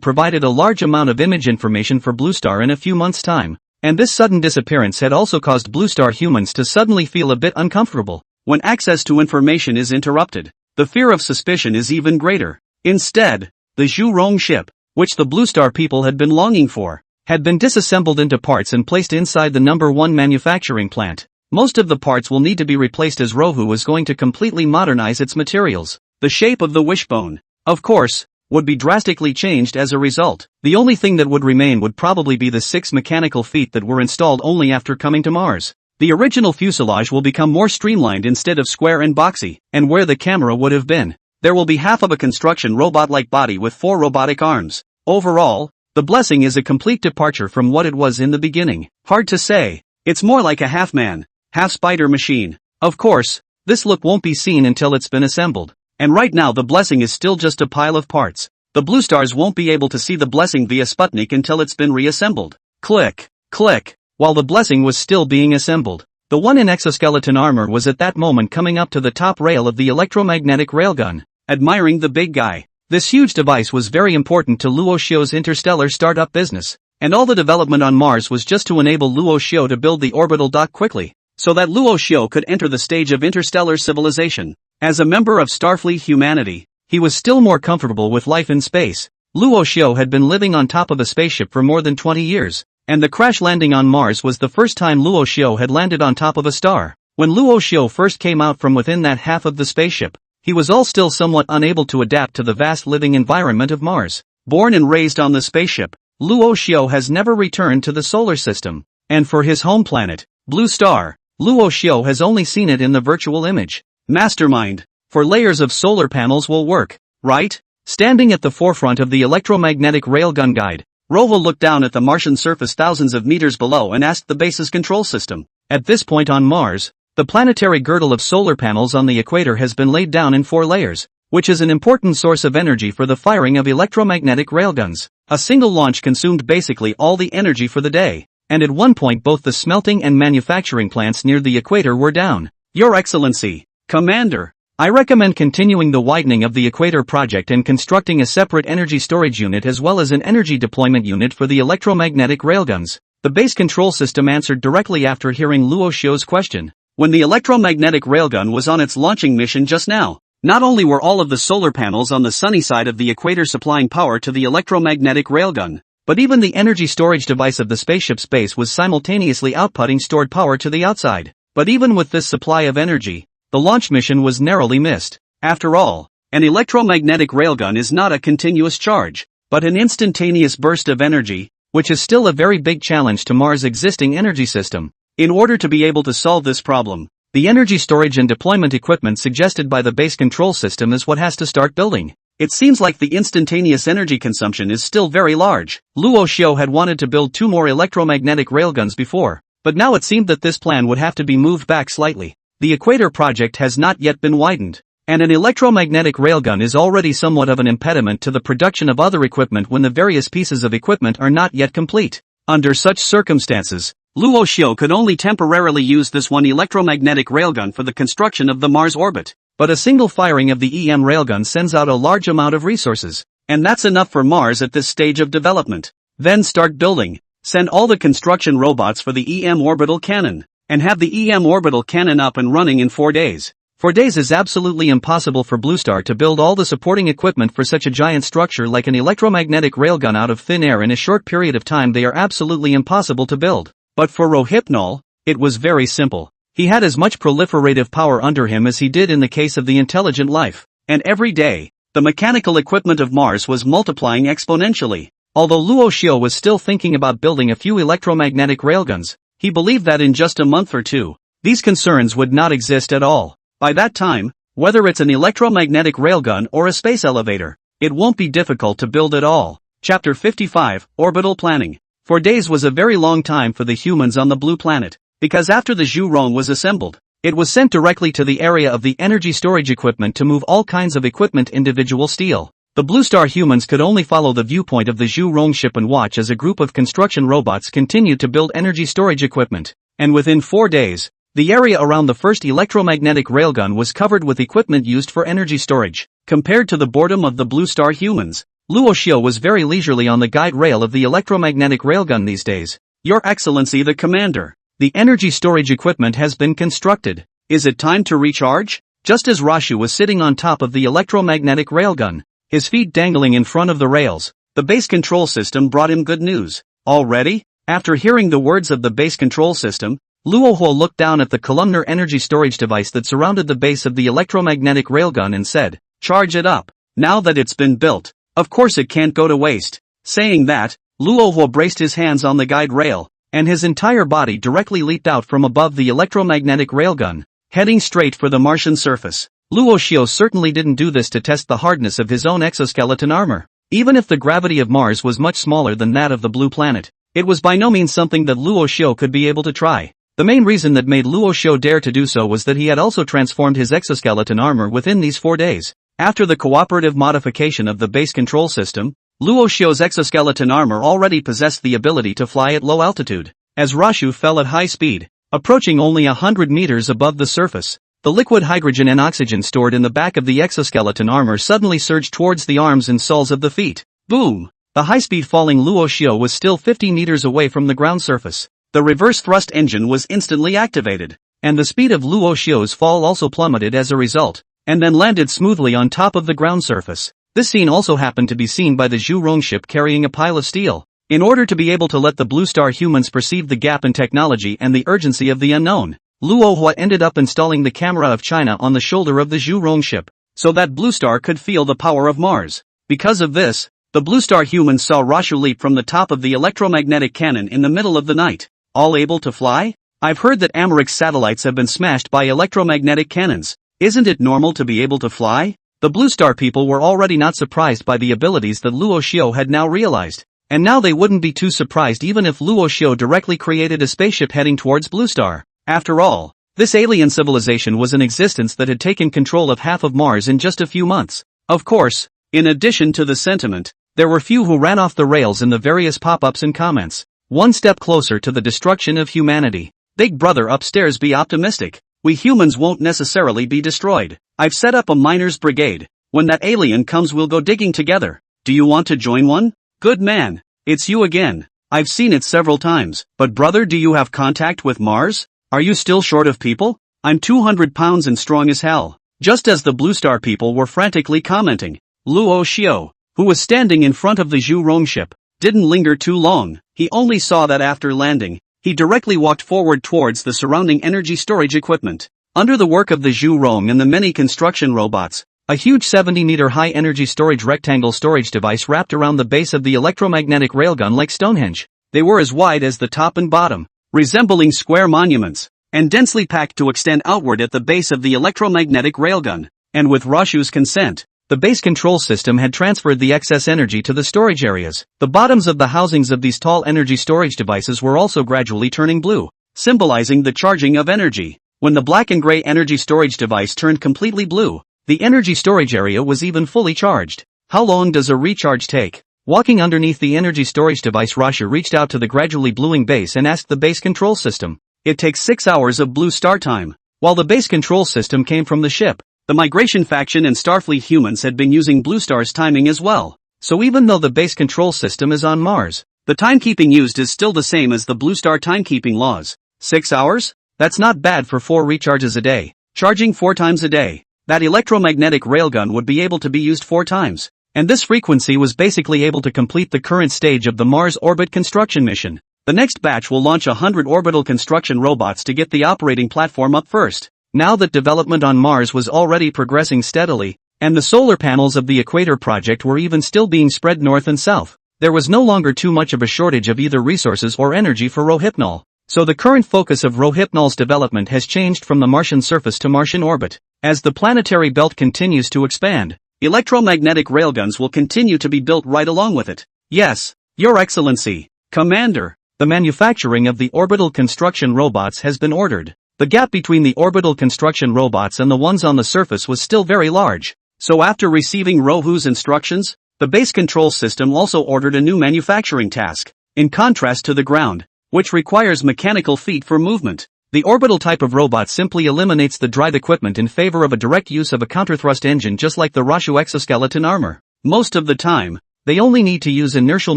provided a large amount of image information for Blue Star in a few months' time. And this sudden disappearance had also caused Blue Star humans to suddenly feel a bit uncomfortable. When access to information is interrupted, the fear of suspicion is even greater. Instead, the Zhu Rong ship, which the Blue Star people had been longing for, had been disassembled into parts and placed inside the number 1 manufacturing plant. Most of the parts will need to be replaced as Rohu is going to completely modernize its materials. The shape of the wishbone, of course, would be drastically changed as a result. The only thing that would remain would probably be the 6 mechanical feet that were installed only after coming to Mars. The original fuselage will become more streamlined instead of square and boxy, and where the camera would have been, there will be half of a construction robot-like body with 4 robotic arms. Overall, the blessing is a complete departure from what it was in the beginning. Hard to say. It's more like a half-man, half-spider machine. Of course, this look won't be seen until it's been assembled. And right now the blessing is still just a pile of parts. The Blue Stars won't be able to see the blessing via Sputnik until it's been reassembled. Click, click. While the blessing was still being assembled, the one in exoskeleton armor was at that moment coming up to the top rail of the electromagnetic railgun, admiring the big guy. This huge device was very important to Luo Xiu's interstellar startup business, and all the development on Mars was just to enable Luo Xiu to build the orbital dock quickly, so that Luo Xiu could enter the stage of interstellar civilization. As a member of Starfleet humanity, he was still more comfortable with life in space. Luo Xiu had been living on top of a spaceship for more than 20 years. And the crash landing on Mars was the first time Luo Xiu had landed on top of a star. When Luo Xiu first came out from within that half of the spaceship, he was all still somewhat unable to adapt to the vast living environment of Mars. Born and raised on the spaceship, Luo Xiu has never returned to the solar system. And for his home planet, Blue Star, Luo Xiu has only seen it in the virtual image. Mastermind, for layers of solar panels will work, right? Standing at the forefront of the electromagnetic railgun guide, Rovo looked down at the Martian surface thousands of meters below and asked the base's control system. At this point on Mars, the planetary girdle of solar panels on the equator has been laid down in 4 layers, which is an important source of energy for the firing of electromagnetic railguns. A single launch consumed basically all the energy for the day, and at one point both the smelting and manufacturing plants near the equator were down. Your Excellency, Commander, I recommend continuing the widening of the Equator project and constructing a separate energy storage unit as well as an energy deployment unit for the electromagnetic railguns. The base control system answered directly after hearing Luo Xiu's question. When the electromagnetic railgun was on its launching mission just now, not only were all of the solar panels on the sunny side of the equator supplying power to the electromagnetic railgun, but even the energy storage device of the spaceship's base was simultaneously outputting stored power to the outside. But even with this supply of energy, the launch mission was narrowly missed. After all, an electromagnetic railgun is not a continuous charge, but an instantaneous burst of energy, which is still a very big challenge to Mars' existing energy system. In order to be able to solve this problem, the energy storage and deployment equipment suggested by the base control system is what has to start building. It seems like the instantaneous energy consumption is still very large. Luo Xiu had wanted to build 2 more electromagnetic railguns before, but now it seemed that this plan would have to be moved back slightly. The Equator project has not yet been widened, and an electromagnetic railgun is already somewhat of an impediment to the production of other equipment when the various pieces of equipment are not yet complete. Under such circumstances, Luo Xiu could only temporarily use this one electromagnetic railgun for the construction of the Mars orbit. But a single firing of the EM railgun sends out a large amount of resources, and that's enough for Mars at this stage of development. Then start building. Send all the construction robots for the EM orbital cannon, and have the EM orbital cannon up and running in 4 days. 4 days is absolutely impossible for Blue Star to build all the supporting equipment for such a giant structure like an electromagnetic railgun out of thin air in a short period of time. They are absolutely impossible to build. But for Rohypnol, it was very simple. He had as much proliferative power under him as he did in the case of the intelligent life, and every day, the mechanical equipment of Mars was multiplying exponentially. Although Luo Xiu was still thinking about building a few electromagnetic railguns, he believed that in just a month or two, these concerns would not exist at all. By that time, whether it's an electromagnetic railgun or a space elevator, it won't be difficult to build at all. Chapter 55, Orbital Planning. 4 days was a very long time for the humans on the blue planet. Because after the Zhu Rong was assembled, it was sent directly to the area of the energy storage equipment to move all kinds of equipment, individual steel. The Blue Star humans could only follow the viewpoint of the Zhu Rong ship and watch as a group of construction robots continued to build energy storage equipment. And within 4 days, the area around the first electromagnetic railgun was covered with equipment used for energy storage. Compared to the boredom of the Blue Star humans, Luo Xiu was very leisurely on the guide rail of the electromagnetic railgun these days. Your Excellency the Commander. The energy storage equipment has been constructed. Is it time to recharge? Just as Rashu was sitting on top of the electromagnetic railgun, his feet dangling in front of the rails, the base control system brought him good news. Already? After hearing the words of the base control system, Luo Huo looked down at the columnar energy storage device that surrounded the base of the electromagnetic railgun and said, "Charge it up. Now that it's been built, of course it can't go to waste." Saying that, Luo Huo braced his hands on the guide rail, and his entire body directly leaped out from above the electromagnetic railgun, heading straight for the Martian surface. Luo Xiu certainly didn't do this to test the hardness of his own exoskeleton armor. Even if the gravity of Mars was much smaller than that of the blue planet, it was by no means something that Luo Xiu could be able to try. The main reason that made Luo Xiu dare to do so was that he had also transformed his exoskeleton armor within these 4 days. After the cooperative modification of the base control system, Luo Xiu's exoskeleton armor already possessed the ability to fly at low altitude. As Rashu fell at high speed, approaching only 100 meters above the surface, the liquid hydrogen and oxygen stored in the back of the exoskeleton armor suddenly surged towards the arms and soles of the feet. Boom! The high-speed falling Luo Xiu was still 50 meters away from the ground surface. The reverse thrust engine was instantly activated, and the speed of Luo Xiu's fall also plummeted as a result, and then landed smoothly on top of the ground surface. This scene also happened to be seen by the Zhu Rong ship carrying a pile of steel. In order to be able to let the Blue Star humans perceive the gap in technology and the urgency of the unknown, Luo Hua ended up installing the camera of China on the shoulder of the Zhu Rong ship, so that Blue Star could feel the power of Mars. Because of this, the Blue Star humans saw Rashu leap from the top of the electromagnetic cannon in the middle of the night. All able to fly? I've heard that Americ's satellites have been smashed by electromagnetic cannons. Isn't it normal to be able to fly? The Blue Star people were already not surprised by the abilities that Luo Xiu had now realized, and now they wouldn't be too surprised even if Luo Xiu directly created a spaceship heading towards Blue Star. After all, this alien civilization was in existence that had taken control of half of Mars in just a few months. Of course, in addition to the sentiment, there were few who ran off the rails in the various pop-ups and comments. One step closer to the destruction of humanity. Big brother upstairs, be optimistic. We humans won't necessarily be destroyed. I've set up a miners' brigade. When that alien comes we'll go digging together. Do you want to join one? Good man. It's you again. I've seen it several times. But brother, do you have contact with Mars? Are you still short of people? I'm 200 pounds and strong as hell. Just as the Blue Star people were frantically commenting, Luo Xiu, who was standing in front of the Zhu Rong ship, didn't linger too long. He only saw that after landing, he directly walked forward towards the surrounding energy storage equipment. Under the work of the Zhu Rong and the many construction robots, a huge 70-meter high energy storage rectangle storage device wrapped around the base of the electromagnetic railgun like Stonehenge. They were as wide as the top and bottom, resembling square monuments, and densely packed to extend outward at the base of the electromagnetic railgun. And with Rashu's consent, The base control system had transferred the excess energy to the storage areas. The bottoms of the housings of these tall energy storage devices were also gradually turning blue, symbolizing the charging of energy. When the black and gray energy storage device turned completely blue, the energy storage area was even fully charged. How long does a recharge take? Walking underneath the energy storage device, Rasha reached out to the gradually bluing base and asked the base control system. It takes 6 hours of blue star time. While the base control system came from the ship, the migration faction and Starfleet humans had been using Blue Star's timing as well. So even though the base control system is on Mars, the timekeeping used is still the same as the Blue Star timekeeping laws. 6 hours? That's not bad for 4 recharges a day. Charging 4 times a day. That electromagnetic railgun would be able to be used 4 times. And this frequency was basically able to complete the current stage of the Mars orbit construction mission. The next batch will launch 100 orbital construction robots to get the operating platform up first. Now that development on Mars was already progressing steadily, and the solar panels of the Equator project were even still being spread north and south, there was no longer too much of a shortage of either resources or energy for Rohypnol. So the current focus of Rohypnol's development has changed from the Martian surface to Martian orbit. As the planetary belt continues to expand, electromagnetic railguns will continue to be built right along with it. Yes, Your Excellency, Commander. The manufacturing of the orbital construction robots has been ordered. The gap between the orbital construction robots and the ones on the surface was still very large. So after receiving Rohu's instructions, the base control system also ordered a new manufacturing task. In contrast to the ground, which requires mechanical feet for movement, the orbital type of robot simply eliminates the drive equipment in favor of a direct use of a counterthrust engine, just like the Rashu exoskeleton armor. Most of the time, they only need to use inertial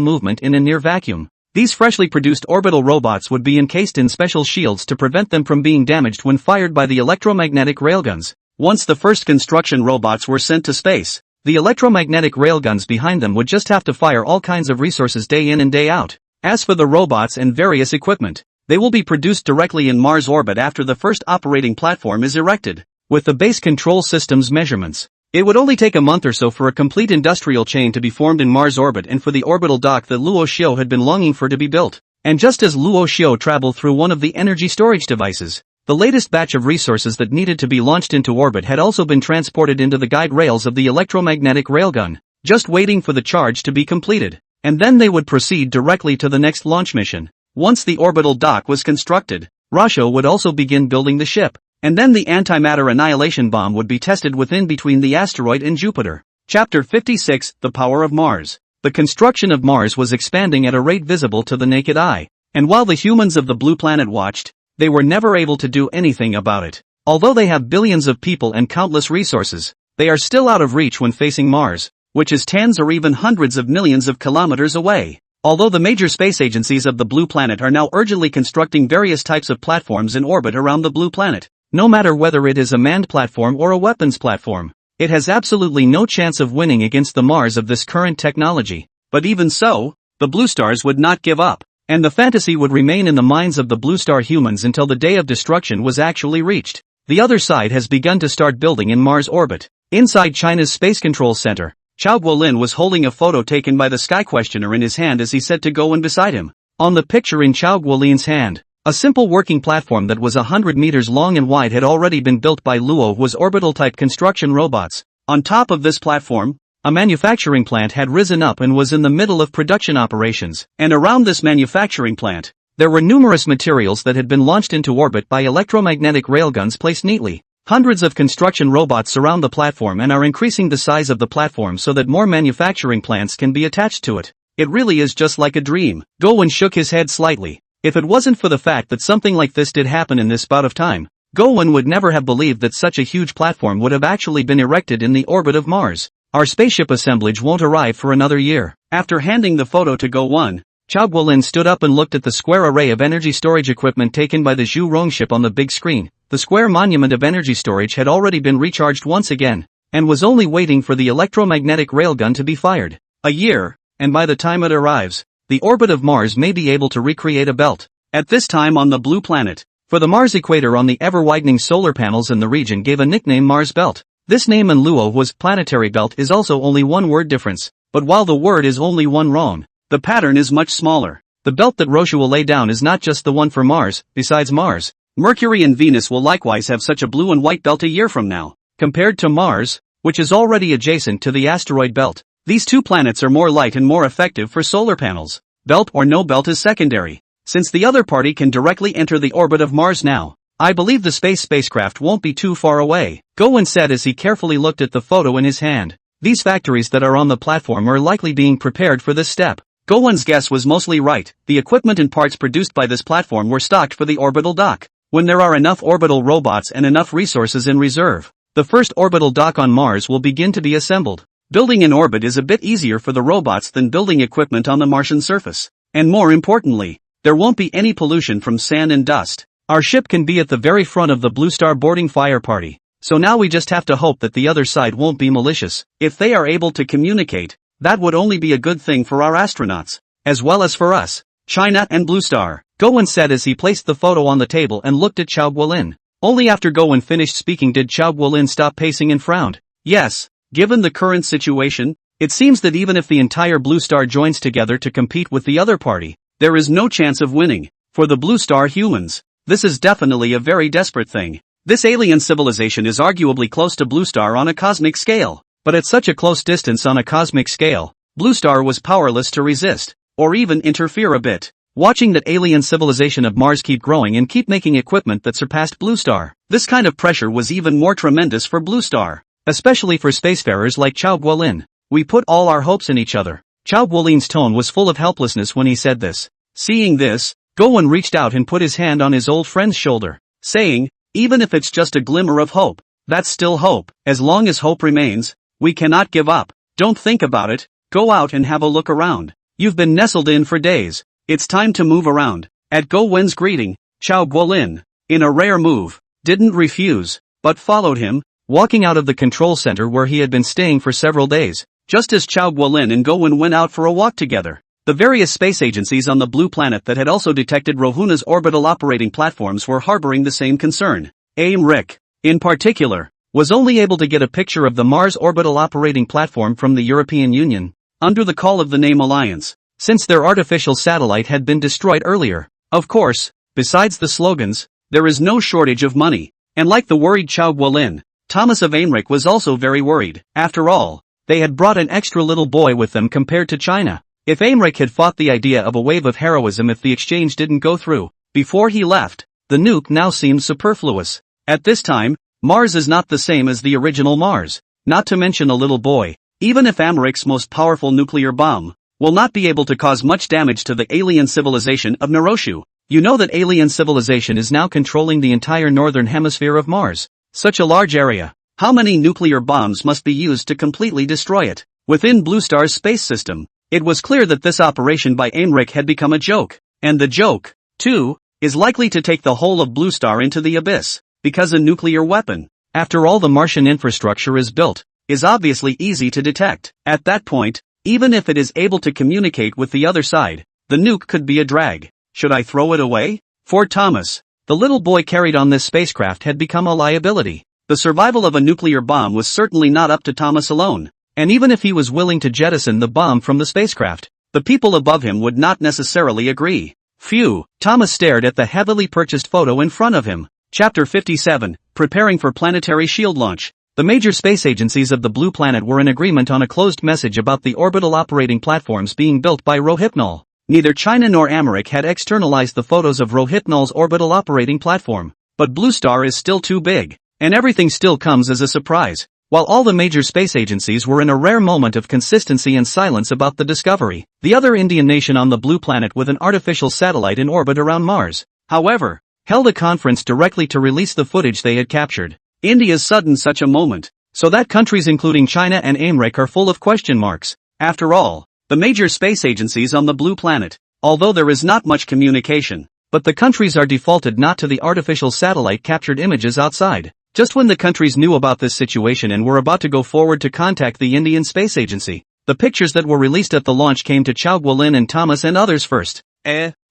movement in a near vacuum. These freshly produced orbital robots would be encased in special shields to prevent them from being damaged when fired by the electromagnetic railguns. Once the first construction robots were sent to space, the electromagnetic railguns behind them would just have to fire all kinds of resources day in and day out. As for the robots and various equipment, they will be produced directly in Mars orbit after the first operating platform is erected. With the base control system's measurements, it would only take a month or so for a complete industrial chain to be formed in Mars orbit and for the orbital dock that Luo Xiu had been longing for to be built. And just as Luo Xiu traveled through one of the energy storage devices, the latest batch of resources that needed to be launched into orbit had also been transported into the guide rails of the electromagnetic railgun, just waiting for the charge to be completed. And then they would proceed directly to the next launch mission. Once the orbital dock was constructed, Rasho would also begin building the ship. And then the antimatter annihilation bomb would be tested within between the asteroid and Jupiter. Chapter 56, The Power of Mars. The construction of Mars was expanding at a rate visible to the naked eye. And while the humans of the blue planet watched, they were never able to do anything about it. Although they have billions of people and countless resources, they are still out of reach when facing Mars, which is tens or even hundreds of millions of kilometers away. Although the major space agencies of the blue planet are now urgently constructing various types of platforms in orbit around the blue planet, no matter whether it is a manned platform or a weapons platform, it has absolutely no chance of winning against the Mars of this current technology. But even so, the Blue Stars would not give up, and the fantasy would remain in the minds of the Blue Star humans until the day of destruction was actually reached. The other side has begun to start building in Mars orbit. Inside China's Space Control Center, Chao Guolin was holding a photo taken by the Sky Questioner in his hand as he said to Gowen beside him. On the picture in Chao Guolin's hand, a simple working platform that was 100 meters long and wide had already been built by Luo's orbital-type construction robots. On top of this platform, a manufacturing plant had risen up and was in the middle of production operations. And around this manufacturing plant, there were numerous materials that had been launched into orbit by electromagnetic railguns placed neatly. Hundreds of construction robots surround the platform and are increasing the size of the platform so that more manufacturing plants can be attached to it. It really is just like a dream. Gowen shook his head slightly. If it wasn't for the fact that something like this did happen in this bout of time, Gowen would never have believed that such a huge platform would have actually been erected in the orbit of Mars. Our spaceship assemblage won't arrive for another year. After handing the photo to Gowen, Chao Guolin stood up and looked at the square array of energy storage equipment taken by the Zhu Rong ship on the big screen. The square monument of energy storage had already been recharged once again, and was only waiting for the electromagnetic railgun to be fired. A year, and by the time it arrives, the orbit of Mars may be able to recreate a belt. At this time on the blue planet, for the Mars equator on the ever-widening solar panels in the region gave a nickname Mars Belt. This name in Luo was planetary belt is also only one word difference, but while the word is only one wrong, the pattern is much smaller. The belt that Roshu will lay down is not just the one for Mars. Besides Mars, Mercury and Venus will likewise have such a blue and white belt a year from now. Compared to Mars, which is already adjacent to the asteroid belt. These two planets are more light and more effective for solar panels. Belt or no belt is secondary, since the other party can directly enter the orbit of Mars now. I believe the spacecraft won't be too far away, Gowen said as he carefully looked at the photo in his hand. These factories that are on the platform are likely being prepared for this step. Gowen's guess was mostly right. The equipment and parts produced by this platform were stocked for the orbital dock. When there are enough orbital robots and enough resources in reserve, the first orbital dock on Mars will begin to be assembled. Building in orbit is a bit easier for the robots than building equipment on the Martian surface. And more importantly, there won't be any pollution from sand and dust. Our ship can be at the very front of the Blue Star boarding fire party. So now we just have to hope that the other side won't be malicious. If they are able to communicate, that would only be a good thing for our astronauts, as well as for us. China and Blue Star, Gowen said as he placed the photo on the table and looked at Chao Guolin. Only after Gowen finished speaking did Chao Guolin stop pacing and frowned. Yes, given the current situation, it seems that even if the entire Blue Star joins together to compete with the other party, there is no chance of winning. For the Blue Star humans, this is definitely a very desperate thing. This alien civilization is arguably close to Blue Star on a cosmic scale, but at such a close distance on a cosmic scale, Blue Star was powerless to resist, or even interfere a bit. Watching that alien civilization of Mars keep growing and keep making equipment that surpassed Blue Star, this kind of pressure was even more tremendous for Blue Star, especially for spacefarers like Chao Guolin. We put all our hopes in each other. Chao Guolin's tone was full of helplessness when he said this. Seeing this, Gowen reached out and put his hand on his old friend's shoulder, saying, even if it's just a glimmer of hope, that's still hope. As long as hope remains, we cannot give up. Don't think about it, go out and have a look around. You've been nestled in for days. It's time to move around. At Gowen's greeting, Chao Guolin, in a rare move, didn't refuse, but followed him, walking out of the control center where he had been staying for several days. Just as Chao Guolin and Gowen went out for a walk together, the various space agencies on the blue planet that had also detected Rohuna's orbital operating platforms were harboring the same concern. AIMRIC, in particular, was only able to get a picture of the Mars orbital operating platform from the European Union, under the call of the name Alliance, since their artificial satellite had been destroyed earlier. Of course, besides the slogans, there is no shortage of money, and like the worried Chao Guolin, Thomas of AIMRIC was also very worried. After all, they had brought an extra little boy with them compared to China. If AIMRIC had fought the idea of a wave of heroism if the exchange didn't go through, before he left, the nuke now seemed superfluous. At this time, Mars is not the same as the original Mars, not to mention a little boy. Even if AIMRIC's most powerful nuclear bomb will not be able to cause much damage to the alien civilization of Naroshu. You know that alien civilization is now controlling the entire northern hemisphere of Mars. Such a large area. How many nuclear bombs must be used to completely destroy it? Within Blue Star's space system, it was clear that this operation by AIMRIC had become a joke. And the joke, too, is likely to take the whole of Blue Star into the abyss, because a nuclear weapon, after all the Martian infrastructure is built, is obviously easy to detect. At that point, even if it is able to communicate with the other side, the nuke could be a drag. Should I throw it away? For Thomas, the little boy carried on this spacecraft had become a liability. The survival of a nuclear bomb was certainly not up to Thomas alone, and even if he was willing to jettison the bomb from the spacecraft, the people above him would not necessarily agree. Phew, Thomas stared at the heavily purchased photo in front of him. Chapter 57, Preparing for Planetary Shield Launch. The major space agencies of the Blue Planet were in agreement on a closed message about the orbital operating platforms being built by Rohypnol. Neither China nor AIMRIC had externalized the photos of Rohypnol's orbital operating platform, but Blue Star is still too big, and everything still comes as a surprise. While all the major space agencies were in a rare moment of consistency and silence about the discovery, the other Indian nation on the Blue Planet with an artificial satellite in orbit around Mars, however, held a conference directly to release the footage they had captured. India's sudden such a moment, so that countries including China and AIMRIC are full of question marks. After all, the major space agencies on the Blue Planet, although there is not much communication, but the countries are defaulted not to the artificial satellite captured images outside. Just when the countries knew about this situation and were about to go forward to contact the Indian Space Agency, the pictures that were released at the launch came to Chao Guolin and Thomas and others first.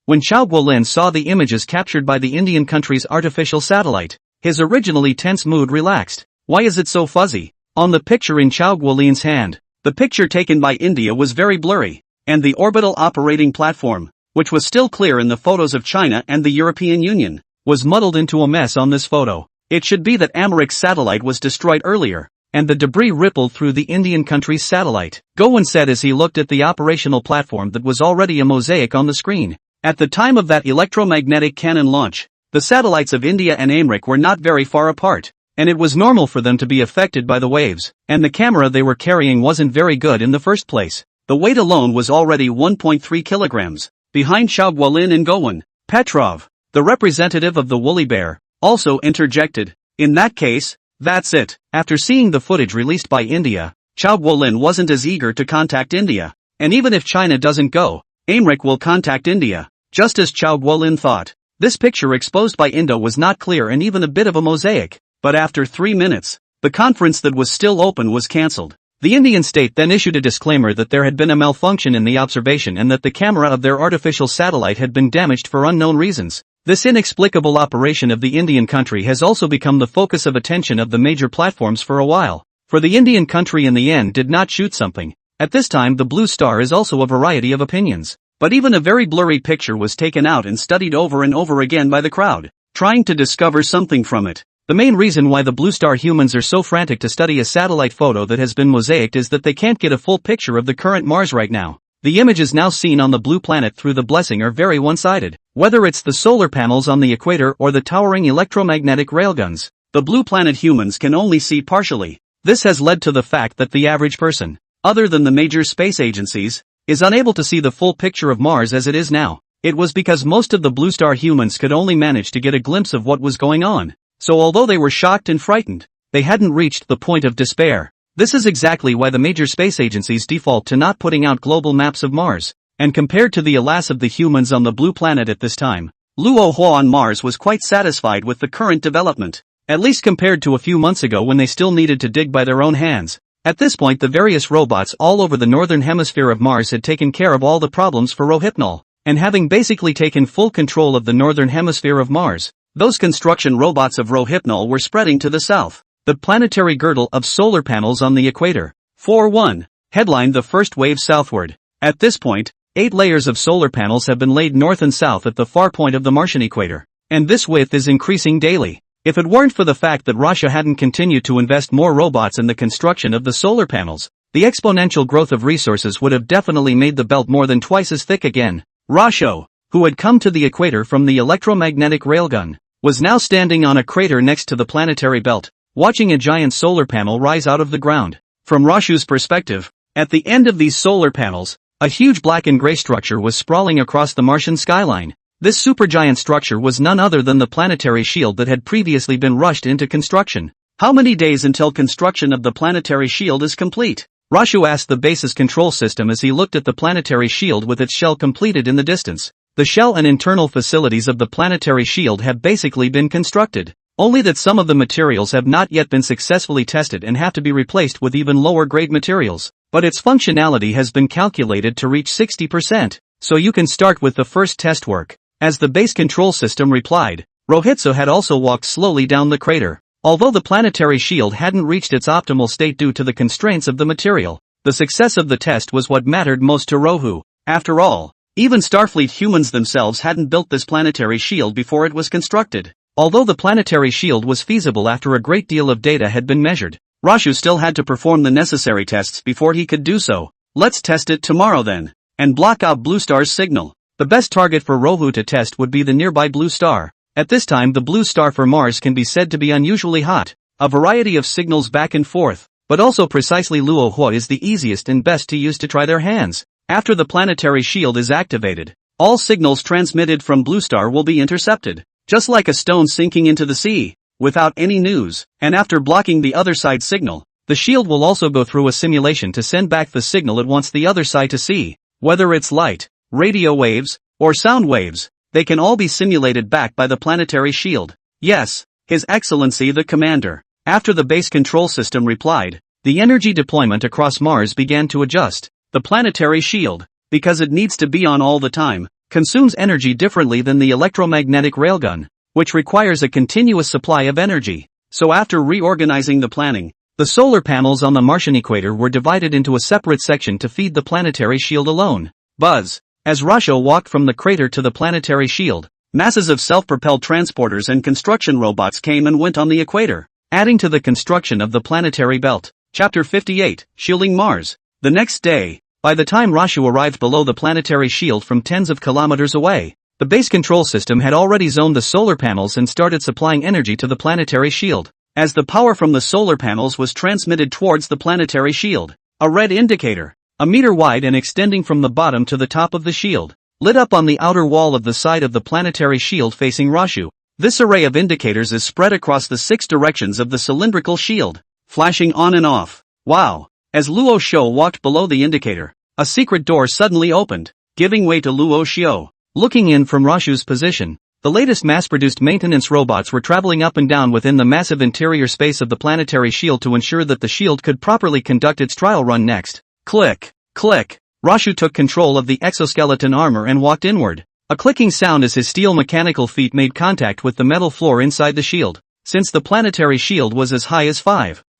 When Chao Guolin saw the images captured by the Indian country's artificial satellite, his originally tense mood relaxed. Why is it so fuzzy? On the picture in Chao Guolin's hand, the picture taken by India was very blurry, and the orbital operating platform, which was still clear in the photos of China and the European Union, was muddled into a mess on this photo. It should be that AIMRIC's satellite was destroyed earlier, and the debris rippled through the Indian country's satellite. Gowon said as he looked at the operational platform that was already a mosaic on the screen. At the time of that electromagnetic cannon launch, the satellites of India and America were not very far apart, and it was normal for them to be affected by the waves, and the camera they were carrying wasn't very good in the first place. The weight alone was already 1.3 kilograms. Behind Xiao Guolin and Gowon, Petrov, the representative of the woolly bear, also interjected. In that case, that's it. After seeing the footage released by India, Xiao Guolin wasn't as eager to contact India, and even if China doesn't go, America will contact India. Just as Xiao Guolin thought, this picture exposed by Indo was not clear and even a bit of a mosaic, but after 3 minutes, the conference that was still open was cancelled. The Indian state then issued a disclaimer that there had been a malfunction in the observation and that the camera of their artificial satellite had been damaged for unknown reasons. This inexplicable operation of the Indian country has also become the focus of attention of the major platforms for a while. For the Indian country in the end did not shoot something. At this time the blue star is also a variety of opinions. But even a very blurry picture was taken out and studied over and over again by the crowd, trying to discover something from it. The main reason why the blue star humans are so frantic to study a satellite photo that has been mosaiced is that they can't get a full picture of the current Mars right now. The images now seen on the blue planet through the blessing are very one-sided. Whether it's the solar panels on the equator or the towering electromagnetic railguns, the blue planet humans can only see partially. This has led to the fact that the average person, other than the major space agencies, is unable to see the full picture of Mars as it is now. It was because most of the blue star humans could only manage to get a glimpse of what was going on. So although they were shocked and frightened, they hadn't reached the point of despair. This is exactly why the major space agencies default to not putting out global maps of Mars. And compared to the alas of the humans on the blue planet at this time, Luo Hua on Mars was quite satisfied with the current development. At least compared to a few months ago when they still needed to dig by their own hands. At this point the various robots all over the northern hemisphere of Mars had taken care of all the problems for Rohypnol, and having basically taken full control of the northern hemisphere of Mars, those construction robots of Rohypnol were spreading to the south. The planetary girdle of solar panels on the equator, 4-1, headlined the first wave southward. At this point, 8 layers of solar panels have been laid north and south at the far point of the Martian equator, and this width is increasing daily. If it weren't for the fact that Russia hadn't continued to invest more robots in the construction of the solar panels, the exponential growth of resources would have definitely made the belt more than twice as thick again. Rasho, who had come to the equator from the electromagnetic railgun, was now standing on a crater next to the planetary belt, watching a giant solar panel rise out of the ground. From Rashu's perspective, at the end of these solar panels, a huge black and gray structure was sprawling across the Martian skyline. This supergiant structure was none other than the planetary shield that had previously been rushed into construction. How many days until construction of the planetary shield is complete? Rashu asked the base's control system as he looked at the planetary shield with its shell completed in the distance. The shell and internal facilities of the planetary shield have basically been constructed, only that some of the materials have not yet been successfully tested and have to be replaced with even lower grade materials, but its functionality has been calculated to reach 60%, so you can start with the first test work. As the base control system replied, Rohitso had also walked slowly down the crater. Although the planetary shield hadn't reached its optimal state due to the constraints of the material, the success of the test was what mattered most to Rohu. After all, even Starfleet humans themselves hadn't built this planetary shield before it was constructed. Although the planetary shield was feasible after a great deal of data had been measured, Rashu still had to perform the necessary tests before he could do so. Let's test it tomorrow then, and block out Blue Star's signal. The best target for Rohu to test would be the nearby blue star. At this time the blue star for Mars can be said to be unusually hot, a variety of signals back and forth, but also precisely Luo Hua is the easiest and best to use to try their hands. After the planetary shield is activated, all signals transmitted from blue star will be intercepted, just like a stone sinking into the sea, without any news, and after blocking the other side's signal, the shield will also go through a simulation to send back the signal it wants the other side to see, whether it's light, radio waves, or sound waves, they can all be simulated back by the planetary shield. Yes, His Excellency the Commander. After the base control system replied, the energy deployment across Mars began to adjust. The planetary shield, because it needs to be on all the time, consumes energy differently than the electromagnetic railgun, which requires a continuous supply of energy. So after reorganizing the planning, the solar panels on the Martian equator were divided into a separate section to feed the planetary shield alone. Buzz. As Rasho walked from the crater to the planetary shield, masses of self-propelled transporters and construction robots came and went on the equator. adding to the construction of the planetary belt. Chapter 58, Shielding Mars. The next day, by the time Rashu arrived below the planetary shield from tens of kilometers away, the base control system had already zoned the solar panels and started supplying energy to the planetary shield. As the power from the solar panels was transmitted towards the planetary shield, a red indicator, a meter wide and extending from the bottom to the top of the shield, lit up on the outer wall of the side of the planetary shield facing Rashu. This array of indicators is spread across the 6 directions of the cylindrical shield, flashing on and off. Wow! As Luo Xiu walked below the indicator, a secret door suddenly opened, giving way to Luo Xiu. Looking in from Rashu's position, the latest mass-produced maintenance robots were traveling up and down within the massive interior space of the planetary shield to ensure that the shield could properly conduct its trial run next. Click, click. Rashu took control of the exoskeleton armor and walked inward. A clicking sound as his steel mechanical feet made contact with the metal floor inside the shield. Since the planetary shield was as high as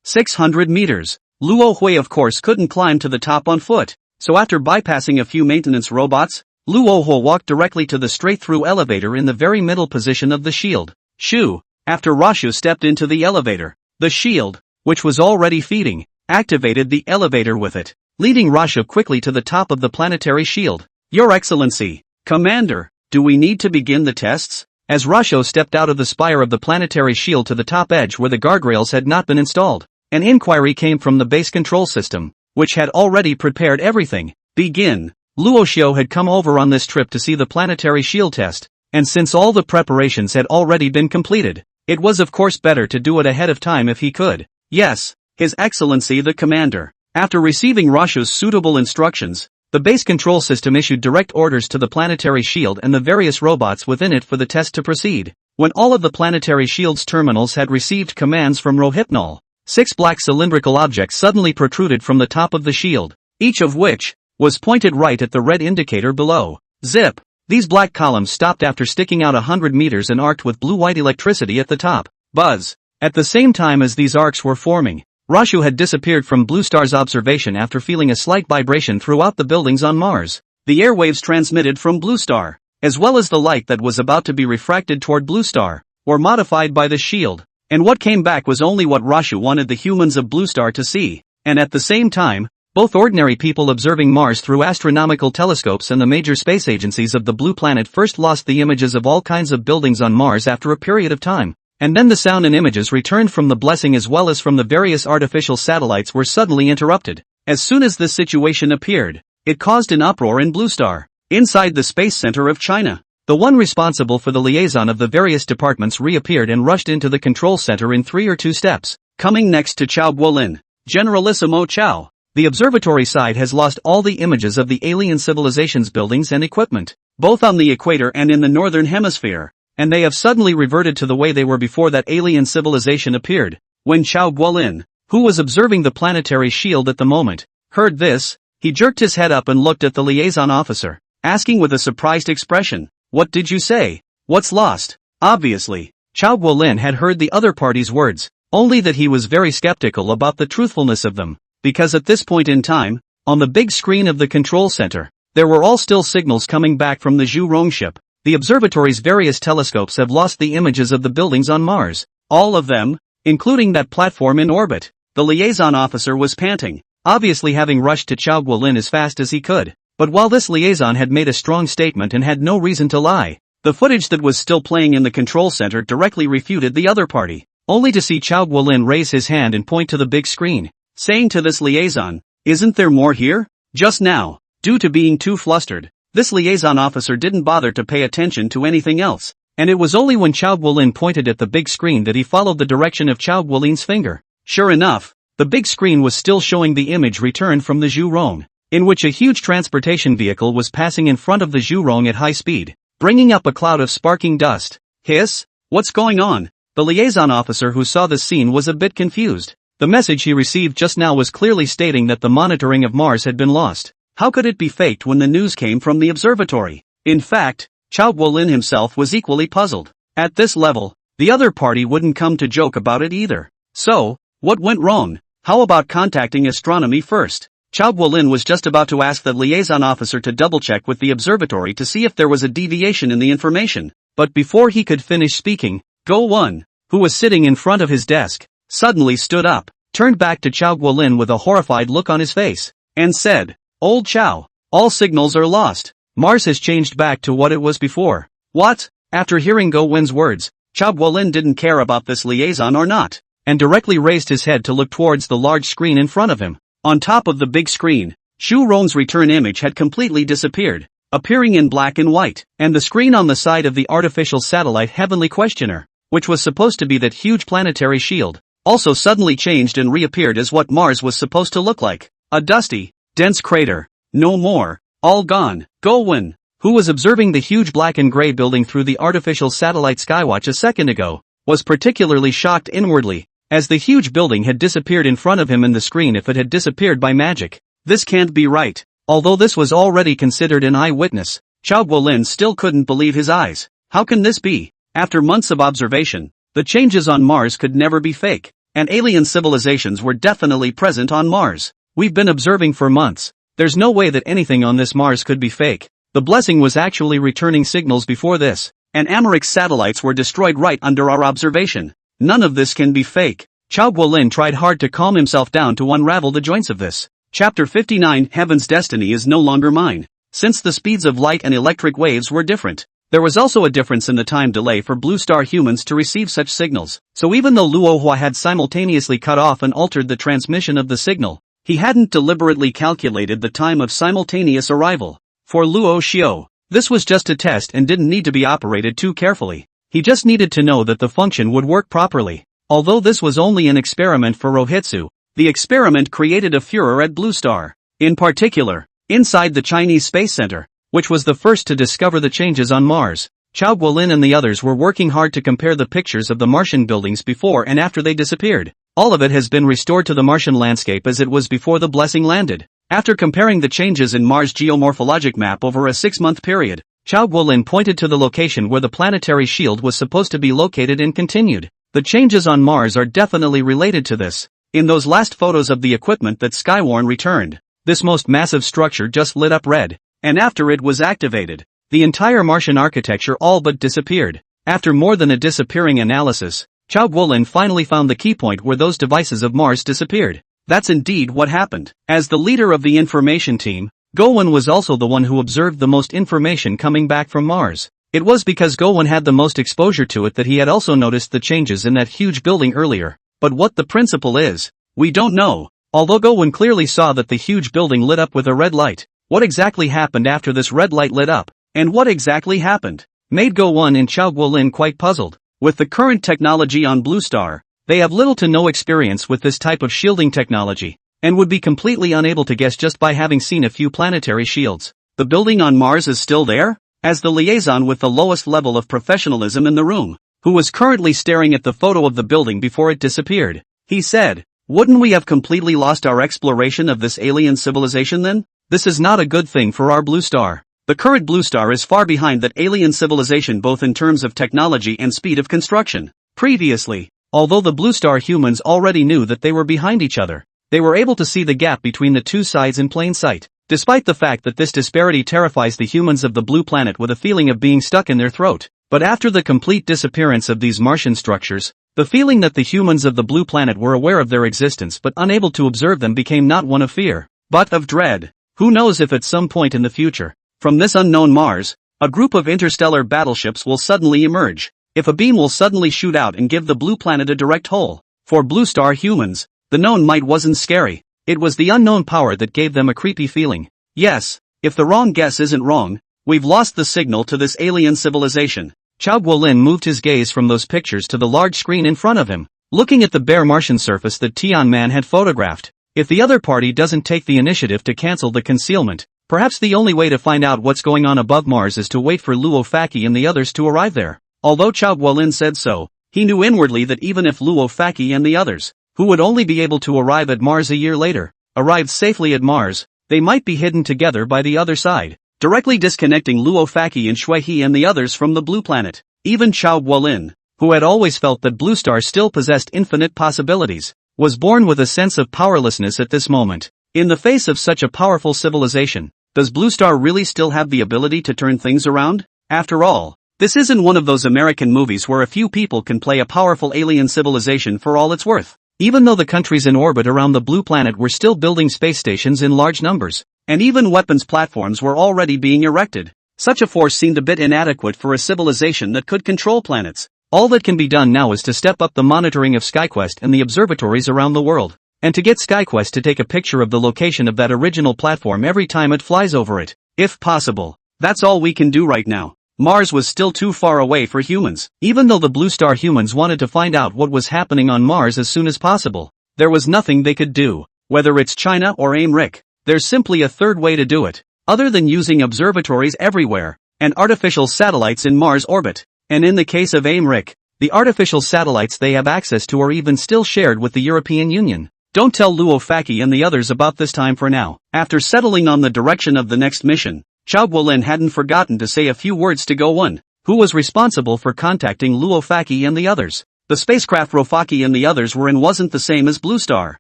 600 meters, Luo Hui of course couldn't climb to the top on foot, so after bypassing a few maintenance robots, Luo Hui walked directly to the straight-through elevator in the very middle position of the shield. Shoo! After Rashu stepped into the elevator, the shield, which was already feeding, activated the elevator with it, leading Rashu quickly to the top of the planetary shield. Your Excellency, Commander, do we need to begin the tests? As Rashu stepped out of the spire of the planetary shield to the top edge where the guardrails had not been installed, an inquiry came from the base control system, which had already prepared everything. Begin. Luo Xiu had come over on this trip to see the planetary shield test, and since all the preparations had already been completed, it was of course better to do it ahead of time if he could. Yes, His Excellency the Commander. After receiving Rashu's suitable instructions, the base control system issued direct orders to the planetary shield and the various robots within it for the test to proceed. When all of the planetary shield's terminals had received commands from Rohypnol, 6 black cylindrical objects suddenly protruded from the top of the shield, each of which was pointed right at the red indicator below. Zip! These black columns stopped after sticking out 100 meters and arced with blue-white electricity at the top. Buzz! At the same time as these arcs were forming, Rashu had disappeared from Blue Star's observation after feeling a slight vibration throughout the buildings on Mars. The airwaves transmitted from Blue Star, as well as the light that was about to be refracted toward Blue Star, were modified by the shield, and what came back was only what Rashu wanted the humans of Blue Star to see, and at the same time, both ordinary people observing Mars through astronomical telescopes and the major space agencies of the blue planet first lost the images of all kinds of buildings on Mars after a period of time, and then the sound and images returned from the blessing as well as from the various artificial satellites were suddenly interrupted. As soon as this situation appeared, it caused an uproar in Blue Star. Inside the Space Center of China, the one responsible for the liaison of the various departments reappeared and rushed into the control center in 3 or 2 steps, coming next to Chao Guolin. Generalissimo Chao. The observatory side has lost all the images of the alien civilization's buildings and equipment, both on the equator and in the northern hemisphere, and they have suddenly reverted to the way they were before that alien civilization appeared. When Chao Guolin, who was observing the planetary shield at the moment, heard this, he jerked his head up and looked at the liaison officer, asking with a surprised expression, "What did you say? What's lost?" Obviously, Chao Guolin had heard the other party's words, only that he was very skeptical about the truthfulness of them. Because at this point in time, on the big screen of the control center, there were all still signals coming back from the Zhu Rong ship. The observatory's various telescopes have lost the images of the buildings on Mars. All of them, including that platform in orbit. The liaison officer was panting, obviously having rushed to Chao Guolin as fast as he could. But while this liaison had made a strong statement and had no reason to lie, the footage that was still playing in the control center directly refuted the other party, only to see Chao Guolin raise his hand and point to the big screen, saying to this liaison, "Isn't there more here?" Just now, due to being too flustered, this liaison officer didn't bother to pay attention to anything else, and it was only when Chao Guolin pointed at the big screen that he followed the direction of Chao Guolin's finger. Sure enough, the big screen was still showing the image returned from the Zhu Rong, in which a huge transportation vehicle was passing in front of the Zhu Rong at high speed, bringing up a cloud of sparking dust. Hiss? What's going on? The liaison officer who saw the scene was a bit confused. The message he received just now was clearly stating that the monitoring of Mars had been lost. How could it be faked when the news came from the observatory? In fact, Chao Guolin himself was equally puzzled. At this level, the other party wouldn't come to joke about it either. So, what went wrong? How about contacting astronomy first? Chao Guolin was just about to ask the liaison officer to double-check with the observatory to see if there was a deviation in the information. But before he could finish speaking, Go One, who was sitting in front of his desk, suddenly stood up, turned back to Chao Guolin with a horrified look on his face, and said, "Old Chao, all signals are lost. Mars has changed back to what it was before." What? After hearing Go Win's words, Chao Guolin didn't care about this liaison or not, and directly raised his head to look towards the large screen in front of him. On top of the big screen, Zhu Rong's return image had completely disappeared, appearing in black and white, and the screen on the side of the artificial satellite Heavenly Questioner, which was supposed to be that huge planetary shield, also suddenly changed and reappeared as what Mars was supposed to look like. A dusty, dense crater. No more. All gone. Go Win, who was observing the huge black and gray building through the artificial satellite Skywatch a second ago, was particularly shocked inwardly, as the huge building had disappeared in front of him in the screen. If it had disappeared by magic, this can't be right. Although this was already considered an eyewitness, Chao Guolin still couldn't believe his eyes. How can this be? After months of observation, the changes on Mars could never be fake, and alien civilizations were definitely present on Mars. We've been observing for months. There's no way that anything on this Mars could be fake. The blessing was actually returning signals before this, and Americ's satellites were destroyed right under our observation. None of this can be fake. Chao Guolin tried hard to calm himself down to unravel the joints of this. Chapter 59. Heaven's destiny is no longer mine. Since the speeds of light and electric waves were different, there was also a difference in the time delay for Blue Star humans to receive such signals. So even though Luo Hua had simultaneously cut off and altered the transmission of the signal, he hadn't deliberately calculated the time of simultaneous arrival. For Luo Xiao, this was just a test and didn't need to be operated too carefully. He just needed to know that the function would work properly. Although this was only an experiment for Rohitsu, the experiment created a furor at Blue Star. In particular, inside the Chinese Space Center, which was the first to discover the changes on Mars, Chao Guolin and the others were working hard to compare the pictures of the Martian buildings before and after they disappeared. All of it has been restored to the Martian landscape as it was before the blessing landed. After comparing the changes in Mars' geomorphologic map over a 6-month period, Chao Guolin pointed to the location where the planetary shield was supposed to be located and continued. The changes on Mars are definitely related to this. In those last photos of the equipment that Skywarn returned, this most massive structure just lit up red, and after it was activated, the entire Martian architecture all but disappeared. After more than a disappearing analysis, Chao Guolin finally found the key point where those devices of Mars disappeared. That's indeed what happened. As the leader of the information team, Gowon was also the one who observed the most information coming back from Mars. It was because Gowon had the most exposure to it that he had also noticed the changes in that huge building earlier. But what the principle is, we don't know. Although Gowon clearly saw that the huge building lit up with a red light, what exactly happened after this red light lit up, and what exactly happened, made Gowon and Chao Guolin quite puzzled. With the current technology on Blue Star, they have little to no experience with this type of shielding technology, and would be completely unable to guess just by having seen a few planetary shields. The building on Mars is still there? As the liaison with the lowest level of professionalism in the room, who was currently staring at the photo of the building before it disappeared, he said, "Wouldn't we have completely lost our exploration of this alien civilization then? This is not a good thing for our Blue Star. The current Blue Star is far behind that alien civilization both in terms of technology and speed of construction." Previously, although the Blue Star humans already knew that they were behind each other, they were able to see the gap between the two sides in plain sight. Despite the fact that this disparity terrifies the humans of the blue planet with a feeling of being stuck in their throat. But after the complete disappearance of these Martian structures, the feeling that the humans of the blue planet were aware of their existence but unable to observe them became not one of fear, but of dread. Who knows if at some point in the future, from this unknown Mars, a group of interstellar battleships will suddenly emerge. If a beam will suddenly shoot out and give the blue planet a direct hole. For Blue Star humans, the known might wasn't scary. It was the unknown power that gave them a creepy feeling. Yes, if the wrong guess isn't wrong, we've lost the signal to this alien civilization. Chao Guolin moved his gaze from those pictures to the large screen in front of him, looking at the bare Martian surface that Tian Man had photographed. If the other party doesn't take the initiative to cancel the concealment, perhaps the only way to find out what's going on above Mars is to wait for Luo Faki and the others to arrive there. Although Chao Guolin said so, he knew inwardly that even if Luo Faki and the others, who would only be able to arrive at Mars a year later, arrived safely at Mars, they might be hidden together by the other side, directly disconnecting Luo Faki and Shui He and the others from the blue planet. Even Chao Guolin, who had always felt that Blue Star still possessed infinite possibilities, was born with a sense of powerlessness at this moment. In the face of such a powerful civilization, does Blue Star really still have the ability to turn things around? After all, this isn't one of those American movies where a few people can play a powerful alien civilization for all it's worth. even though the countries in orbit around the blue planet were still building space stations in large numbers, and even weapons platforms were already being erected. Such a force seemed a bit inadequate for a civilization that could control planets. All that can be done now is to step up the monitoring of SkyQuest and the observatories around the world, and to get SkyQuest to take a picture of the location of that original platform every time it flies over it, if possible. That's all we can do right now. Mars was still too far away for humans. Even though the Blue Star humans wanted to find out what was happening on Mars as soon as possible, there was nothing they could do. Whether it's China or America, there's simply a third way to do it, other than using observatories everywhere, and artificial satellites in Mars orbit. And in the case of America, the artificial satellites they have access to are even still shared with the European Union. Don't tell Luo Faki and the others about this time for now. After settling on the direction of the next mission, Chao Guolin hadn't forgotten to say a few words to Go One, who was responsible for contacting Luo Faki and the others. The spacecraft Rofaki and the others were in wasn't the same as Blue Star.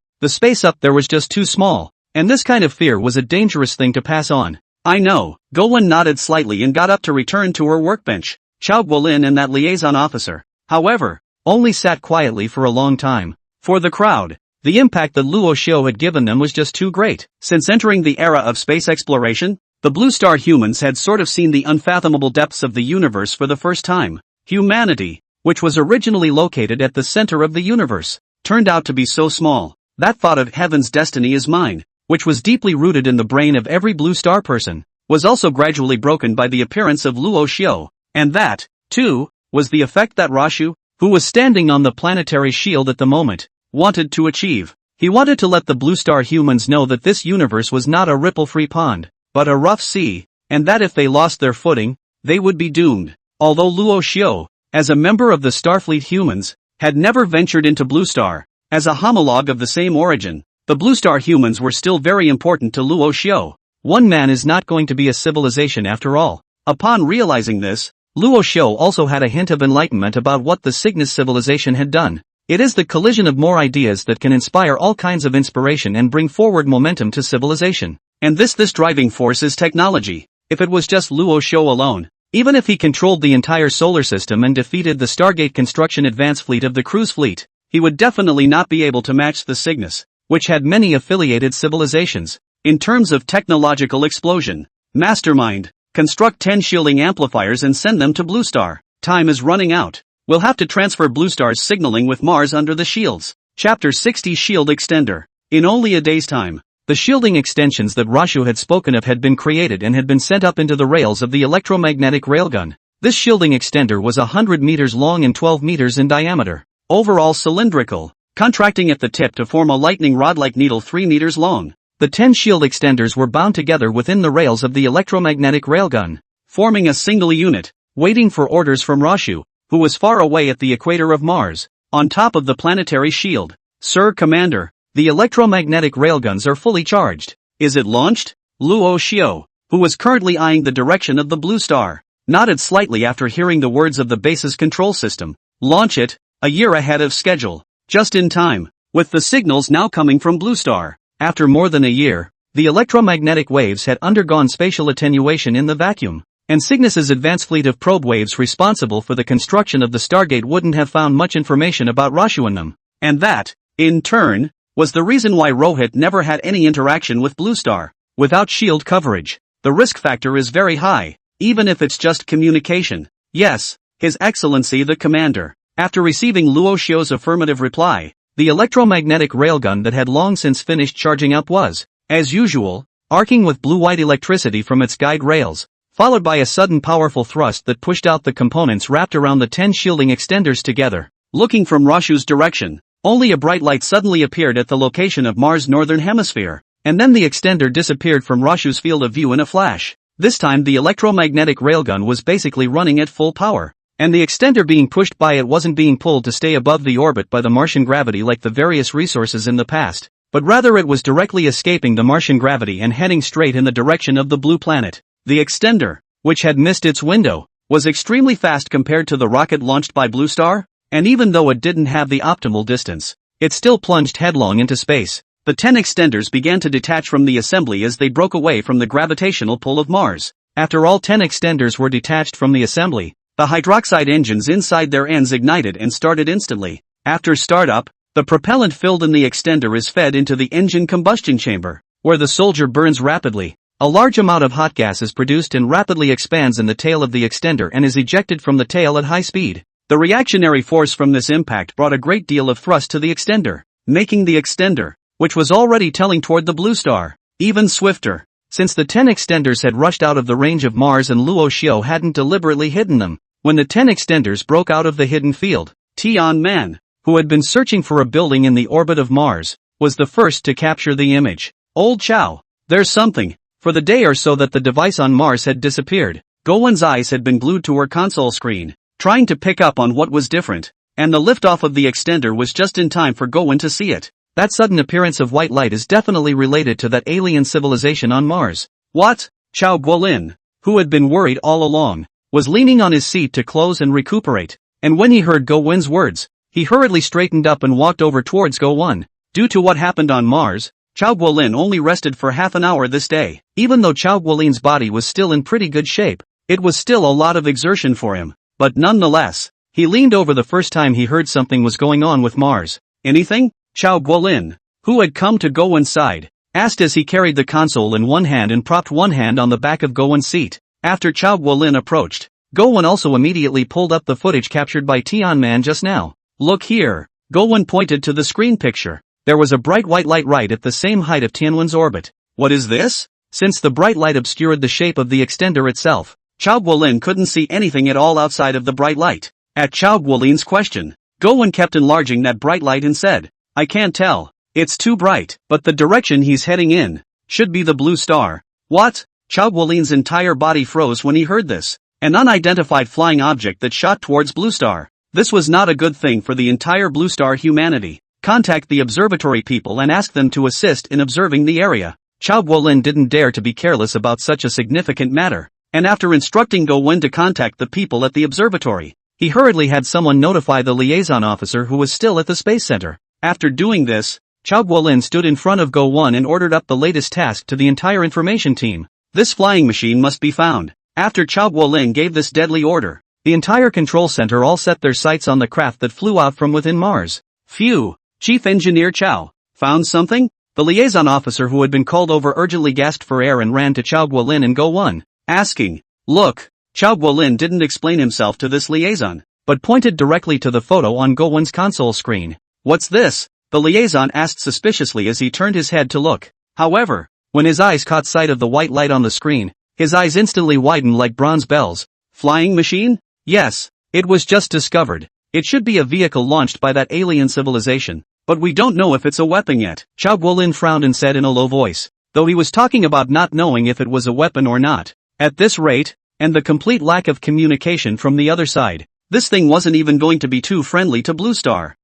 The space up there was just too small, and this kind of fear was a dangerous thing to pass on. I know. Go One nodded slightly and got up to return to her workbench. Chao Guolin and that liaison officer, however, only sat quietly for a long time. For the crowd, the impact that Luo Xiao had given them was just too great. Since entering the era of space exploration, the Blue Star humans had sort of seen the unfathomable depths of the universe for the first time. Humanity, which was originally located at the center of the universe, turned out to be so small. That thought of heaven's destiny is mine, which was deeply rooted in the brain of every Blue Star person, was also gradually broken by the appearance of Luo Xiao. And that, too, was the effect that Rashu, who was standing on the planetary shield at the moment, wanted to achieve. He wanted to let the Blue Star humans know that this universe was not a ripple-free pond, but a rough sea, and that if they lost their footing, they would be doomed. Although Luo Xiao, as a member of the Starfleet humans, had never ventured into Blue Star, as a homologue of the same origin, the Blue Star humans were still very important to Luo Xiao. One man is not going to be a civilization after all. Upon realizing this, Luo Xiao also had a hint of enlightenment about what the Cygnus civilization had done. It is the collision of more ideas that can inspire all kinds of inspiration and bring forward momentum to civilization. And this driving force is technology. If it was just Luo Xiao alone, even if he controlled the entire solar system and defeated the Stargate construction advance fleet of the cruise fleet, he would definitely not be able to match the Cygnus, which had many affiliated civilizations. In terms of technological explosion, mastermind, construct 10 shielding amplifiers and send them to Blue Star. Time is running out. We'll have to transfer Blue Star's signaling with Mars under the shields. Chapter 60 Shield Extender. In only a day's time, the shielding extensions that Rashu had spoken of had been created and had been sent up into the rails of the electromagnetic railgun. This shielding extender was 100 meters long and 12 meters in diameter. Overall cylindrical, contracting at the tip to form a lightning rod-like needle 3 meters long. The 10 shield extenders were bound together within the rails of the electromagnetic railgun, forming a single unit, waiting for orders from Rashu, who was far away at the equator of Mars, on top of the planetary shield. Sir Commander, the electromagnetic railguns are fully charged. Is it launched? Luo Xiao, who was currently eyeing the direction of the Blue Star, nodded slightly after hearing the words of the base's control system. Launch it, a year ahead of schedule. Just in time, with the signals now coming from Blue Star. After more than a year, the electromagnetic waves had undergone spatial attenuation in the vacuum, and Cygnus's advanced fleet of probe waves responsible for the construction of the Stargate wouldn't have found much information about Rashu in them. And that, in turn, was the reason why Rohit never had any interaction with Blue Star. Without shield coverage, the risk factor is very high, even if it's just communication. Yes, His Excellency the Commander. After receiving Luo Xiao's affirmative reply, the electromagnetic railgun that had long since finished charging up was, as usual, arcing with blue-white electricity from its guide rails, followed by a sudden powerful thrust that pushed out the components wrapped around the 10 shielding extenders together. Looking from Rashu's direction, only a bright light suddenly appeared at the location of Mars' northern hemisphere, and then the extender disappeared from Rashu's field of view in a flash. This time the electromagnetic railgun was basically running at full power, and the extender being pushed by it wasn't being pulled to stay above the orbit by the Martian gravity like the various resources in the past, but rather it was directly escaping the Martian gravity and heading straight in the direction of the blue planet. The extender, which had missed its window, was extremely fast compared to the rocket launched by Blue Star, and even though it didn't have the optimal distance, it still plunged headlong into space. The 10 extenders began to detach from the assembly as they broke away from the gravitational pull of Mars. After all 10 extenders were detached from the assembly, the hydroxide engines inside their ends ignited and started instantly. After startup, The propellant filled in the extender is fed into the engine combustion chamber, where the soldier burns rapidly. A large amount of hot gas is produced and rapidly expands in the tail of the extender and is ejected from the tail at high speed. The reactionary force from this impact brought a great deal of thrust to the extender, making the extender, which was already telling toward the blue star, even swifter. Since the 10 extenders had rushed out of the range of Mars and Luo Xiu hadn't deliberately hidden them, when the 10 extenders broke out of the hidden field, Tian Man, who had been searching for a building in the orbit of Mars, was the first to capture the image. Old Chow, there's something. For the day or so that the device on Mars had disappeared, Gowen's eyes had been glued to her console screen, trying to pick up on what was different, and the liftoff of the extender was just in time for Gowen to see it. That sudden appearance of white light is definitely related to that alien civilization on Mars. What? Chao Guolin, who had been worried all along, was leaning on his seat to close and recuperate, and when he heard Gowen's words, he hurriedly straightened up and walked over towards Gowen. Due to what happened on Mars, Chao Guolin only rested for half an hour this day. Even though Chao Guolin's body was still in pretty good shape, it was still a lot of exertion for him, but nonetheless, he leaned over the first time he heard something was going on with Mars. Anything? Chao Guolin, who had come to Gowen's side, asked as he carried the console in one hand and propped one hand on the back of Gowen's seat. After Chao Guolin approached, Gowen also immediately pulled up the footage captured by Tianman just now. Look here. Gowen pointed to the screen picture. There was a bright white light right at the same height of Tianwen's orbit. What is this? Since the bright light obscured the shape of the extender itself, Chao Guolin couldn't see anything at all outside of the bright light. At Chao Guolin's question, Gowen kept enlarging that bright light and said, I can't tell. It's too bright, but the direction he's heading in should be the blue star. What? Chao Guolin's entire body froze when he heard this. An unidentified flying object that shot towards blue star. This was not a good thing for the entire blue star humanity. Contact the observatory people and ask them to assist in observing the area. Chao Guolin didn't dare to be careless about such a significant matter, and after instructing Gowen to contact the people at the observatory, he hurriedly had someone notify the liaison officer who was still at the space center. After doing this, Chao Guolin stood in front of Gowen and ordered up the latest task to the entire information team. This flying machine must be found. After Chao Guolin gave this deadly order, the entire control center all set their sights on the craft that flew out from within Mars. Phew! Chief Engineer Chao, found something? The liaison officer who had been called over urgently gasped for air and ran to Chao Guolin and Gowen, asking, Look. Chao Guolin didn't explain himself to this liaison, but pointed directly to the photo on Gowen's console screen. What's this? The liaison asked suspiciously as he turned his head to look. However, when his eyes caught sight of the white light on the screen, his eyes instantly widened like bronze bells. Flying machine? Yes, it was just discovered. It should be a vehicle launched by that alien civilization, but we don't know if it's a weapon yet. Chao Guolin frowned and said in a low voice, though he was talking about not knowing if it was a weapon or not. At this rate, and the complete lack of communication from the other side, this thing wasn't even going to be too friendly to Blue Star.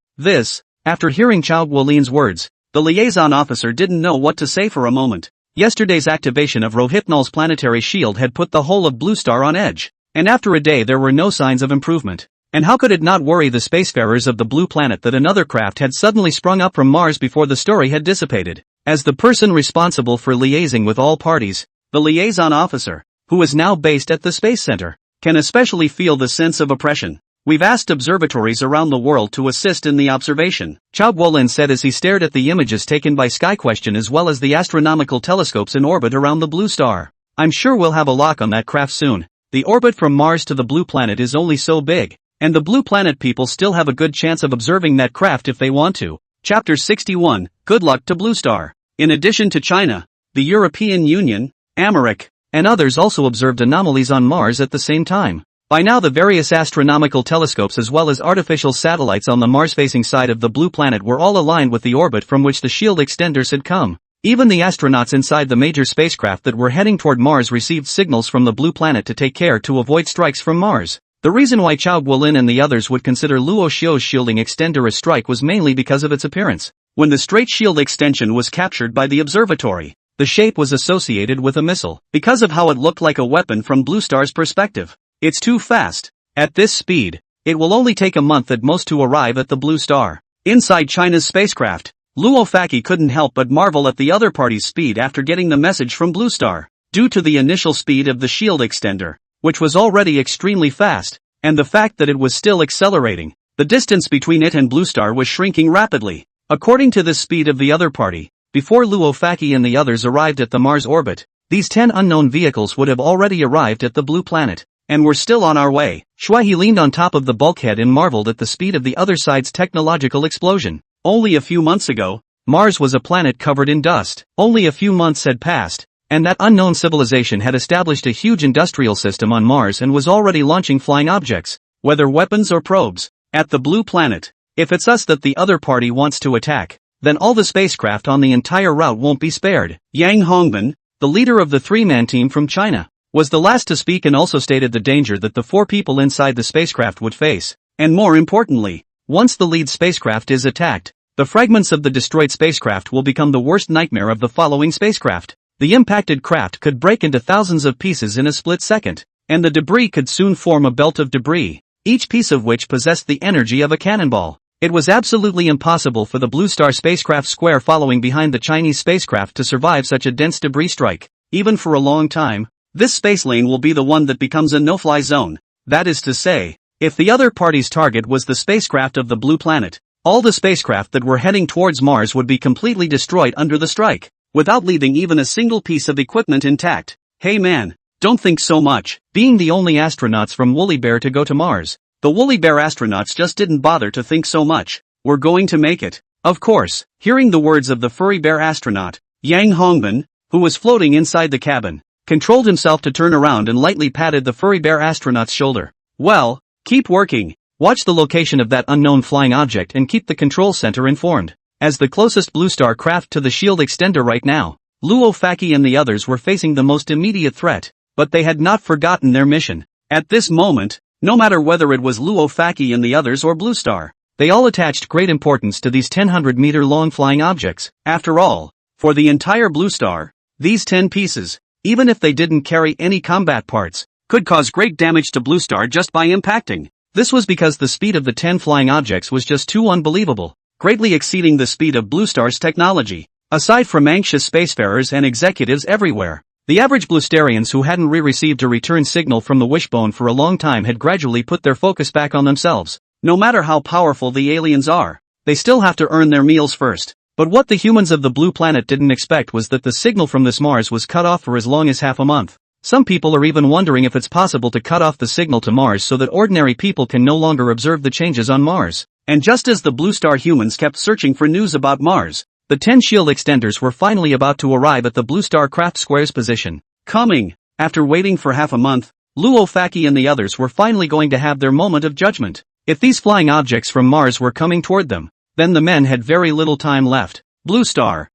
After hearing Chao Guolin's words, the liaison officer didn't know what to say for a moment. Yesterday's activation of Rohypnol's planetary shield had put the whole of Blue Star on edge, and after a day there were no signs of improvement. And how could it not worry the spacefarers of the blue planet that another craft had suddenly sprung up from Mars before the story had dissipated? As the person responsible for liaising with all parties, the liaison officer, who is now based at the Space Center, can especially feel the sense of oppression. We've asked observatories around the world to assist in the observation, Chao Guolin said as he stared at the images taken by SkyQuestion as well as the astronomical telescopes in orbit around the blue star. I'm sure we'll have a lock on that craft soon. The orbit from Mars to the blue planet is only so big, and the blue planet people still have a good chance of observing that craft if they want to. Chapter 61, Good luck to Blue Star. In addition to China, the European Union, America, and others also observed anomalies on Mars at the same time. By now the various astronomical telescopes as well as artificial satellites on the Mars-facing side of the blue planet were all aligned with the orbit from which the shield extenders had come. Even the astronauts inside the major spacecraft that were heading toward Mars received signals from the blue planet to take care to avoid strikes from Mars. The reason why Chao Guolin and the others would consider Luo Xiu's shielding extender a strike was mainly because of its appearance. When the straight shield extension was captured by the observatory, the shape was associated with a missile, because of how it looked like a weapon from Blue Star's perspective. It's too fast. At this speed, it will only take a month at most to arrive at the Blue Star. Inside China's spacecraft, Luo Faki couldn't help but marvel at the other party's speed after getting the message from Blue Star. Due to the initial speed of the shield extender, which was already extremely fast, and the fact that it was still accelerating, The distance between it and Blue Star was shrinking rapidly. According to the speed of the other party, before Luo Faki and the others arrived at the Mars orbit, these 10 unknown vehicles would have already arrived at the blue planet, and were still on our way. Shuai leaned on top of the bulkhead and marveled at the speed of the other side's technological explosion. Only a few months ago, Mars was a planet covered in dust. Only a few months had passed, and that unknown civilization had established a huge industrial system on Mars and was already launching flying objects, whether weapons or probes, at the blue planet. If it's us that the other party wants to attack, then all the spacecraft on the entire route won't be spared. Yang Hongbin, the leader of the three-man team from China, was the last to speak and also stated the danger that the 4 people inside the spacecraft would face. And more importantly, once the lead spacecraft is attacked, the fragments of the destroyed spacecraft will become the worst nightmare of the following spacecraft. The impacted craft could break into thousands of pieces in a split second, and the debris could soon form a belt of debris, each piece of which possessed the energy of a cannonball. It was absolutely impossible for the Blue Star spacecraft square following behind the Chinese spacecraft to survive such a dense debris strike. Even for a long time, this space lane will be the one that becomes a no-fly zone. That is to say, if the other party's target was the spacecraft of the blue planet, all the spacecraft that were heading towards Mars would be completely destroyed under the strike, without leaving even a single piece of equipment intact. Hey man, don't think so much. Being the only astronauts from Woolly Bear to go to Mars, the Woolly Bear astronauts just didn't bother to think so much. We're going to make it. Of course, hearing the words of the furry bear astronaut, Yang Hongbin, who was floating inside the cabin, controlled himself to turn around and lightly patted the furry bear astronaut's shoulder. Well, keep working. Watch the location of that unknown flying object and keep the control center informed. As the closest Blue Star craft to the shield extender right now, Luo Faki and the others were facing the most immediate threat, but they had not forgotten their mission. At this moment, no matter whether it was Luo Faki and the others or Blue Star, they all attached great importance to these 10-100-meter-long flying objects. After all, for the entire Blue Star, these 10 pieces, even if they didn't carry any combat parts, could cause great damage to Blue Star just by impacting. This was because the speed of the 10 flying objects was just too unbelievable, greatly exceeding the speed of Blue Star's technology. Aside from anxious spacefarers and executives everywhere, the average Bluestarians who hadn't received a return signal from the wishbone for a long time had gradually put their focus back on themselves. No matter how powerful the aliens are, they still have to earn their meals first. But what the humans of the blue planet didn't expect was that the signal from this Mars was cut off for as long as half a month. Some people are even wondering if it's possible to cut off the signal to Mars so that ordinary people can no longer observe the changes on Mars. And just as the Blue Star humans kept searching for news about Mars, the 10 shield extenders were finally about to arrive at the Blue Star craft square's position. Coming, after waiting for half a month, Luo Faki and the others were finally going to have their moment of judgment. If these flying objects from Mars were coming toward them, then the men had very little time left. Blue Star,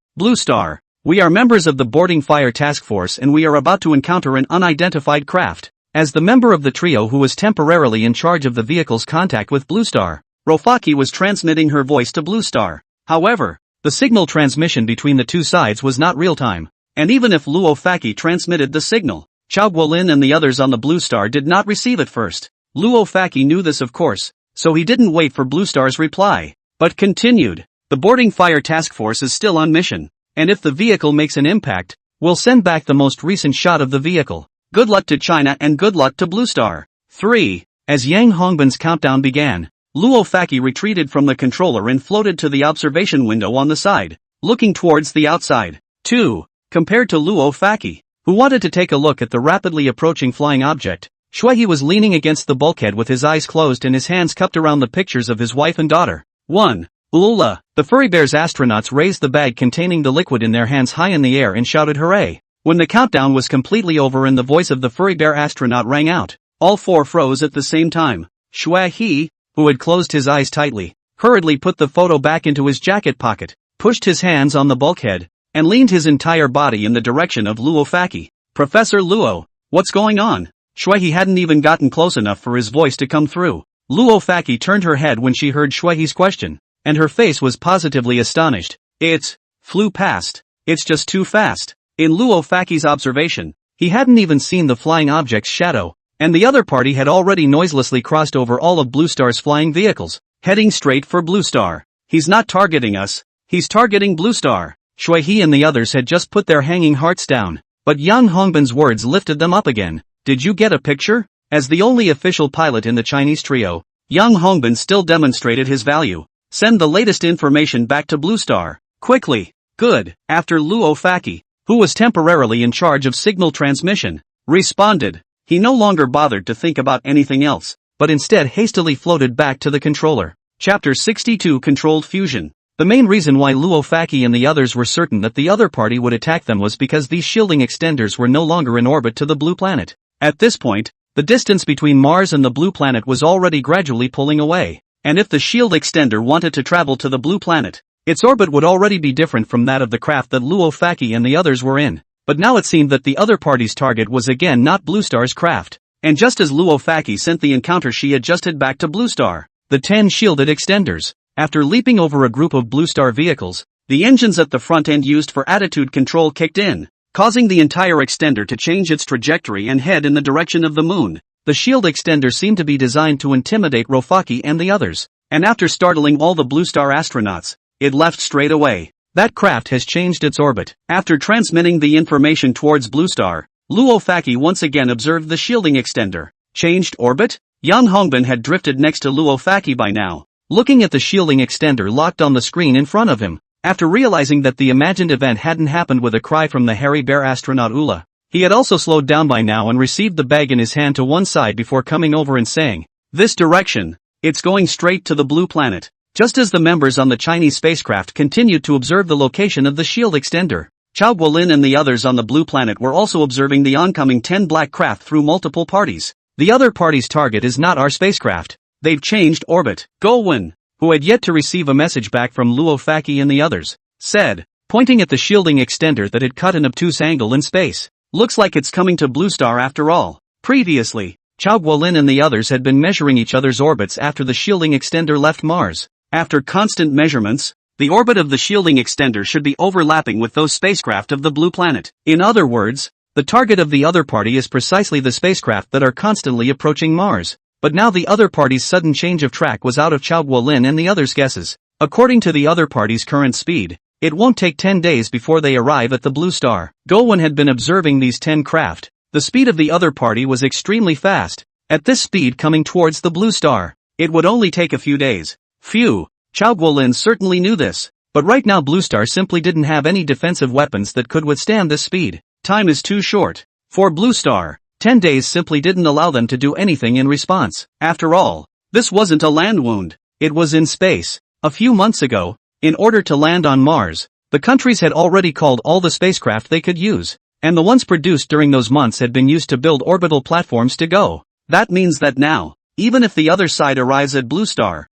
we are members of the boarding fire task force and we are about to encounter an unidentified craft. As the member of the trio who was temporarily in charge of the vehicle's contact with Blue Star, Rofaki was transmitting her voice to Blue Star. However, the signal transmission between the two sides was not real-time, and even if Luo Faki transmitted the signal, Chao Guolin and the others on the Blue Star did not receive it first. Luo Faki knew this of course, so he didn't wait for Blue Star's reply, but continued. The boarding fire task force is still on mission, and if the vehicle makes an impact, we'll send back the most recent shot of the vehicle. Good luck to China and good luck to Blue Star. 3. As Yang Hongbin's countdown began, Luo Faki retreated from the controller and floated to the observation window on the side, looking towards the outside. 2. Compared to Luo Faki, who wanted to take a look at the rapidly approaching flying object, Shuai was leaning against the bulkhead with his eyes closed and his hands cupped around the pictures of his wife and daughter. 1. Ulula, the furry bear's astronauts raised the bag containing the liquid in their hands high in the air and shouted hooray. When the countdown was completely over and the voice of the furry bear astronaut rang out, all 4 froze at the same time. Shuai, who had closed his eyes tightly, hurriedly put the photo back into his jacket pocket, pushed his hands on the bulkhead, and leaned his entire body in the direction of Luo Faki. Professor Luo, what's going on? Shuai hadn't even gotten close enough for his voice to come through. Luo Faki turned her head when she heard Shuai's question, and her face was positively astonished. It flew past. It's just too fast. In Luo Faki's observation, he hadn't even seen the flying object's shadow, and the other party had already noiselessly crossed over all of Blue Star's flying vehicles, heading straight for Blue Star. He's not targeting us, he's targeting Blue Star. Shuai and the others had just put their hanging hearts down, but Yang Hongbin's words lifted them up again. Did you get a picture? As the only official pilot in the Chinese trio, Young Hongbin still demonstrated his value. Send the latest information back to Blue Star. Quickly. Good. After Luo Faki, who was temporarily in charge of signal transmission, responded, he no longer bothered to think about anything else, but instead hastily floated back to the controller. Chapter 62 Controlled Fusion. The main reason why Luo Faki and the others were certain that the other party would attack them was because these shielding extenders were no longer in orbit to the blue planet. At this point, the distance between Mars and the blue planet was already gradually pulling away, and if the shield extender wanted to travel to the blue planet, its orbit would already be different from that of the craft that Luo Faki and the others were in. But now it seemed that the other party's target was again not Blue Star's craft, and just as Luo Faki sent the encounter she adjusted back to Blue Star, the 10 shielded extenders, after leaping over a group of Blue Star vehicles, the engines at the front end used for attitude control kicked in, causing the entire extender to change its trajectory and head in the direction of the moon. The shield extender seemed to be designed to intimidate Rofaki and the others, and after startling all the Blue Star astronauts, it left straight away. That craft has changed its orbit. After transmitting the information towards Blue Star, Luo Faki once again observed the shielding extender. Changed orbit? Young Hongbin had drifted next to Luo Faki by now, looking at the shielding extender locked on the screen in front of him. After realizing that the imagined event hadn't happened with a cry from the hairy bear astronaut Ula, he had also slowed down by now and received the bag in his hand to one side before coming over and saying, "This direction. It's going straight to the blue planet." Just as the members on the Chinese spacecraft continued to observe the location of the shield extender, Chao Guolin and the others on the blue planet were also observing the oncoming 10 black craft through multiple parties. The other party's target is not our spacecraft. They've changed orbit. Guolin, who had yet to receive a message back from Luo Faki and the others, said, pointing at the shielding extender that had cut an obtuse angle in space. Looks like it's coming to Blue Star after all. Previously, Chao Guolin and the others had been measuring each other's orbits after the shielding extender left Mars. After constant measurements, the orbit of the shielding extender should be overlapping with those spacecraft of the blue planet. In other words, the target of the other party is precisely the spacecraft that are constantly approaching Mars. But now the other party's sudden change of track was out of Chao Guolin and the others' guesses. According to the other party's current speed, it won't take 10 days before they arrive at the Blue Star. Guolin had been observing these 10 craft. The speed of the other party was extremely fast. At this speed coming towards the Blue Star, it would only take a few days. Phew, Chao Guolin certainly knew this, but right now Blue Star simply didn't have any defensive weapons that could withstand this speed. Time is too short. For Blue Star, 10 days simply didn't allow them to do anything in response. After all, this wasn't a land wound, it was in space. A few months ago, in order to land on Mars, the countries had already called all the spacecraft they could use, and the ones produced during those months had been used to build orbital platforms to go. That means that now, even if the other side arrives at Blue Star